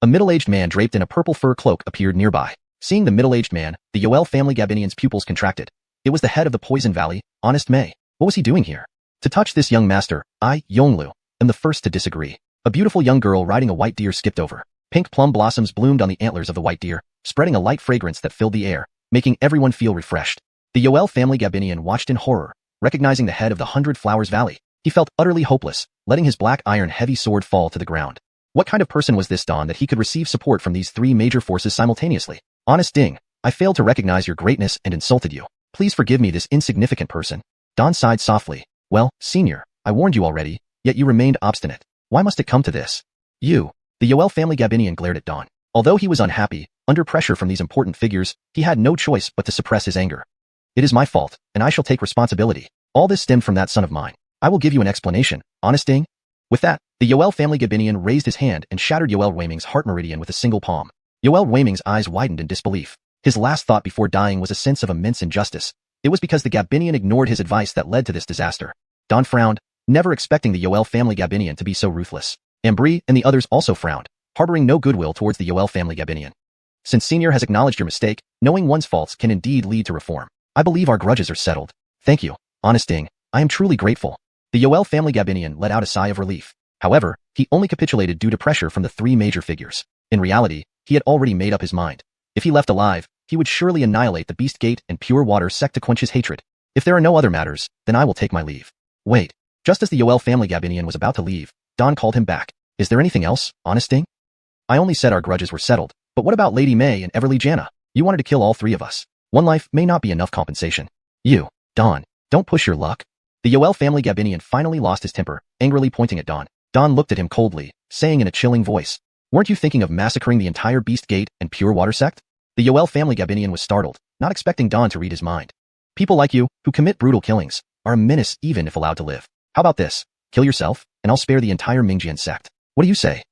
A middle-aged man draped in a purple fur cloak appeared nearby. Seeing the middle-aged man, the Yoel family Gabinian's pupils contracted. It was the head of the Poison Valley, Honest May. What was he doing here? "To touch this young master, I, Yonglu, am the first to disagree." A beautiful young girl riding a white deer skipped over. Pink plum blossoms bloomed on the antlers of the white deer, spreading a light fragrance that filled the air, making everyone feel refreshed. The Yoel family Gabinian watched in horror, recognizing the head of the 100 Flowers Valley. He felt utterly hopeless, letting his black iron heavy sword fall to the ground. What kind of person was this Don that he could receive support from these three major forces simultaneously? Honest Ding, I failed to recognize your greatness and insulted you. Please forgive me, this insignificant person. Don sighed softly. Well, senior, I warned you already, yet you remained obstinate. Why must it come to this? You. The Yoel family Gabinian glared at Don. Although he was unhappy, under pressure from these important figures, he had no choice but to suppress his anger. It is my fault, and I shall take responsibility. All this stemmed from that son of mine. I will give you an explanation, honest Ding. With that, the Yoel family Gabinian raised his hand and shattered Yoel Weiming's heart meridian with a single palm. Yoel Weiming's eyes widened in disbelief. His last thought before dying was a sense of immense injustice. It was because the Gabinian ignored his advice that led to this disaster. Don frowned, never expecting the Yoel family Gabinian to be so ruthless. Ambry and the others also frowned, harboring no goodwill towards the Yoel family Gabinian. Since Senior has acknowledged your mistake, knowing one's faults can indeed lead to reform. I believe our grudges are settled. Thank you, honest Ding. I am truly grateful. The Yoel family Gabinian let out a sigh of relief. However, he only capitulated due to pressure from the three major figures. In reality, he had already made up his mind. If he left alive, he would surely annihilate the Beast Gate and Pure Water Sect to quench his hatred. If there are no other matters, then I will take my leave. Wait. Just as the Yoel family Gabinian was about to leave, Don called him back. Is there anything else, honest Ding? I only said our grudges were settled, but what about Lady May and Everly Janna? You wanted to kill all three of us. One life may not be enough compensation. You, Don, don't push your luck. The Yoel family Gabinian finally lost his temper, angrily pointing at Don. Don looked at him coldly, saying in a chilling voice, weren't you thinking of massacring the entire Beast Gate and Pure Water Sect? The Yoel family Gabinian was startled, not expecting Don to read his mind. People like you, who commit brutal killings, are a menace even if allowed to live. How about this? Kill yourself, and I'll spare the entire Mingjian sect. What do you say?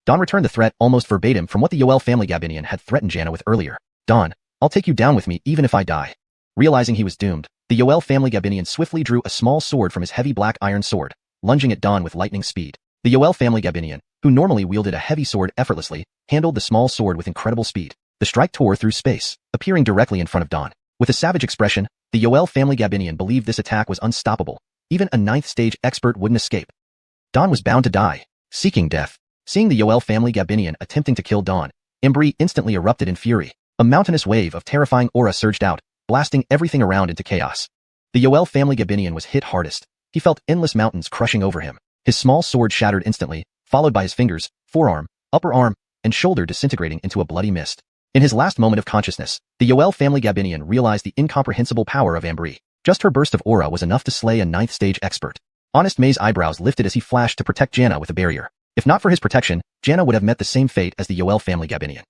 Don returned the threat almost verbatim from what the Yoel family Gabinian had threatened Janna with earlier. Don, I'll take you down with me even if I die. Realizing he was doomed, the Yoel family Gabinian swiftly drew a small sword from his heavy black iron sword, lunging at Don with lightning speed. The Yoel family Gabinian, who normally wielded a heavy sword effortlessly, handled the small sword with incredible speed. The strike tore through space, appearing directly in front of Don. With a savage expression, the Yoel family Gabinian believed this attack was unstoppable. Even a 9th stage expert wouldn't escape. Don was bound to die, seeking death. Seeing the Yoel family Gabinian attempting to kill Don, Ambry instantly erupted in fury. A mountainous wave of terrifying aura surged out, blasting everything around into chaos. The Yoel family Gabinian was hit hardest. He felt endless mountains crushing over him. His small sword shattered instantly, followed by his fingers, forearm, upper arm, and shoulder disintegrating into a bloody mist. In his last moment of consciousness, the Yoel family Gabinian realized the incomprehensible power of Ambry. Just her burst of aura was enough to slay a 9th stage expert. Honest May's eyebrows lifted as he flashed to protect Janna with a barrier. If not for his protection, Janna would have met the same fate as the Yoel family Gabinian.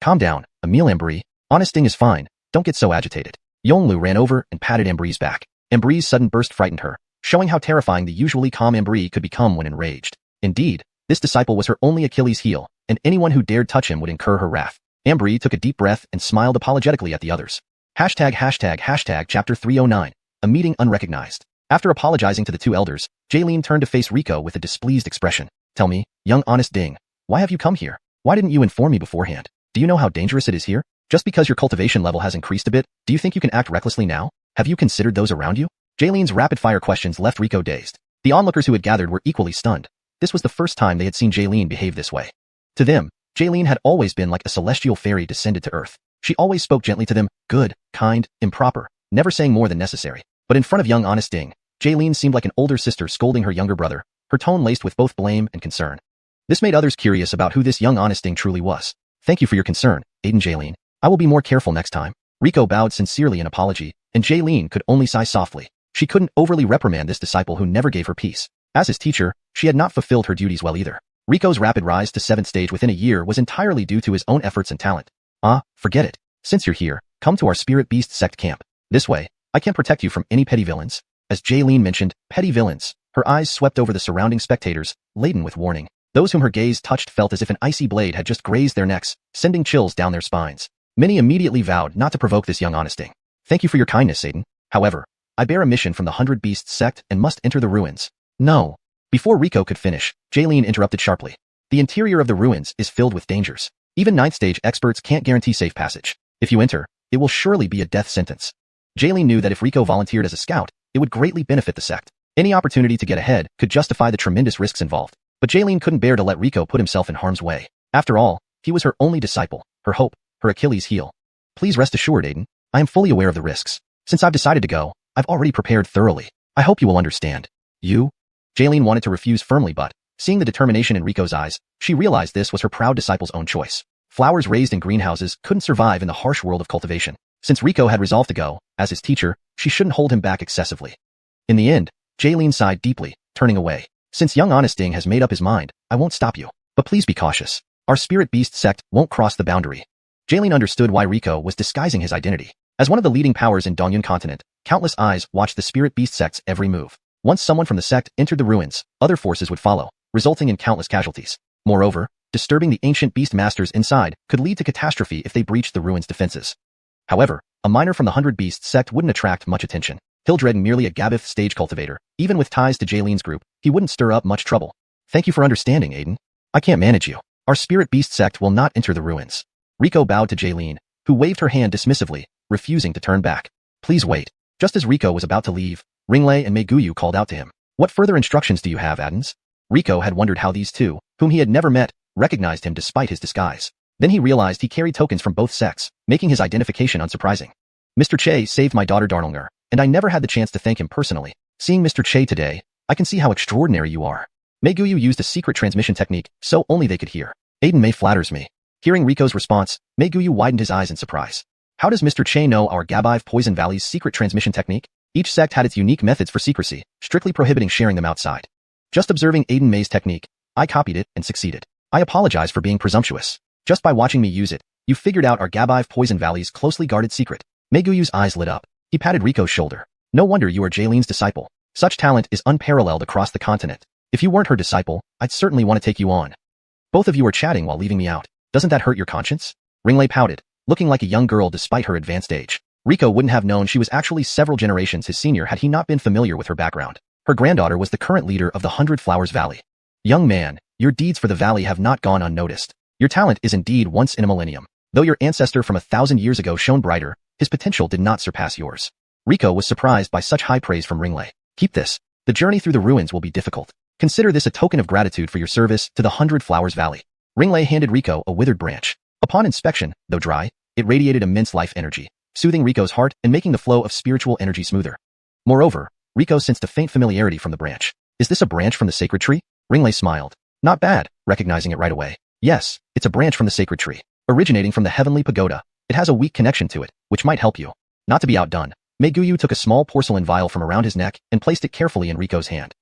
Calm down, Emile Ambry. Honest Ding is fine. Don't get so agitated. Yonglu ran over and patted Ambry's back. Ambry's sudden burst frightened her, showing how terrifying the usually calm Ambry could become when enraged. Indeed, this disciple was her only Achilles heel, and anyone who dared touch him would incur her wrath. Ambry took a deep breath and smiled apologetically at the others. ###Chapter 309. A meeting unrecognized. After apologizing to the two elders, Jaylene turned to face Rico with a displeased expression. Tell me, young honest Ding, why have you come here? Why didn't you inform me beforehand? Do you know how dangerous it is here? Just because your cultivation level has increased a bit, do you think you can act recklessly now? Have you considered those around you? Jaylene's rapid-fire questions left Rico dazed. The onlookers who had gathered were equally stunned. This was the first time they had seen Jaylene behave this way. To them, Jaylene had always been like a celestial fairy descended to earth. She always spoke gently to them, good, kind, improper, never saying more than necessary. But in front of young honest Ding, Jaylene seemed like an older sister scolding her younger brother, her tone laced with both blame and concern. This made others curious about who this young honest Ding truly was. Thank you for your concern, Aiden Jaylene. I will be more careful next time. Rico bowed sincerely in apology, and Jaylene could only sigh softly. She couldn't overly reprimand this disciple who never gave her peace. As his teacher, she had not fulfilled her duties well either. Rico's rapid rise to 7th stage within a year was entirely due to his own efforts and talent. Forget it. Since you're here, come to our Spirit Beast Sect camp. This way, I can protect you from any petty villains. As Jaylene mentioned, petty villains, her eyes swept over the surrounding spectators, laden with warning. Those whom her gaze touched felt as if an icy blade had just grazed their necks, sending chills down their spines. Many immediately vowed not to provoke this young honest Ding. Thank you for your kindness, Aiden. However, I bear a mission from the 100 Beasts Sect and must enter the ruins. No. Before Rico could finish, Jaylene interrupted sharply. The interior of the ruins is filled with dangers. Even 9th stage experts can't guarantee safe passage. If you enter, it will surely be a death sentence. Jaylene knew that if Rico volunteered as a scout, it would greatly benefit the sect. Any opportunity to get ahead could justify the tremendous risks involved. But Jaylene couldn't bear to let Rico put himself in harm's way. After all, he was her only disciple, her hope, her Achilles heel. Please rest assured, Aiden, I am fully aware of the risks. Since I've decided to go, I've already prepared thoroughly. I hope you will understand. You? Jaylene wanted to refuse firmly but, seeing the determination in Riko's eyes, she realized this was her proud disciple's own choice. Flowers raised in greenhouses couldn't survive in the harsh world of cultivation. Since Riko had resolved to go, as his teacher, she shouldn't hold him back excessively. In the end, Jaylene sighed deeply, turning away. Since young Honest Ding has made up his mind, I won't stop you. But please be cautious. Our Spirit Beast Sect won't cross the boundary. Jaylene understood why Riko was disguising his identity. As one of the leading powers in Dongyun Continent, countless eyes watched the Spirit Beast Sect's every move. Once someone from the sect entered the ruins, other forces would follow, resulting in countless casualties. Moreover, disturbing the ancient Beastmasters inside could lead to catastrophe if they breached the ruins' defenses. However, a miner from the 100 Beast Sect wouldn't attract much attention. Hildred merely a Gabith stage cultivator. Even with ties to Jaylene's group, he wouldn't stir up much trouble. Thank you for understanding, Aiden. I can't manage you. Our Spirit Beast Sect will not enter the ruins. Riko bowed to Jaylene, who waved her hand dismissively, refusing to turn back. Please wait. Just as Riko was about to leave, Ringlei and Meiguyu called out to him. What further instructions do you have, Addons? Riko had wondered how these two, whom he had never met, recognized him despite his disguise. Then he realized he carried tokens from both sects, making his identification unsurprising. Mr. Che saved my daughter Darnelnger, and I never had the chance to thank him personally. Seeing Mr. Che today, I can see how extraordinary you are. Meiguyu used a secret transmission technique, so only they could hear. Aiden May flatters me. Hearing Riko's response, Meiguyu widened his eyes in surprise. How does Mr. Che know our Gabive Poison Valley's secret transmission technique? Each sect had its unique methods for secrecy, strictly prohibiting sharing them outside. Just observing Aiden May's technique, I copied it and succeeded. I apologize for being presumptuous. Just by watching me use it, you figured out our Gabive Poison Valley's closely guarded secret. Meiguyu's eyes lit up. He patted Riko's shoulder. No wonder you are Jaylene's disciple. Such talent is unparalleled across the continent. If you weren't her disciple, I'd certainly want to take you on. Both of you were chatting while leaving me out. Doesn't that hurt your conscience? Ringlei pouted, looking like a young girl despite her advanced age. Riko wouldn't have known she was actually several generations his senior had he not been familiar with her background. Her granddaughter was the current leader of the 100 Flowers Valley. Young man, your deeds for the valley have not gone unnoticed. Your talent is indeed once in a millennium. Though your ancestor from 1,000 years ago shone brighter, his potential did not surpass yours. Riko was surprised by such high praise from Ringlei. Keep this. The journey through the ruins will be difficult. Consider this a token of gratitude for your service to the 100 Flowers Valley. Ringlei handed Riko a withered branch. Upon inspection, though dry, it radiated immense life energy, soothing Riko's heart and making the flow of spiritual energy smoother. Moreover, Riko sensed a faint familiarity from the branch. Is this a branch from the sacred tree? Ringlei smiled. Not bad, recognizing it right away. Yes, it's a branch from the sacred tree. Originating from the heavenly pagoda, it has a weak connection to it, which might help you. Not to be outdone, Meiguyu took a small porcelain vial from around his neck and placed it carefully in Riko's hand.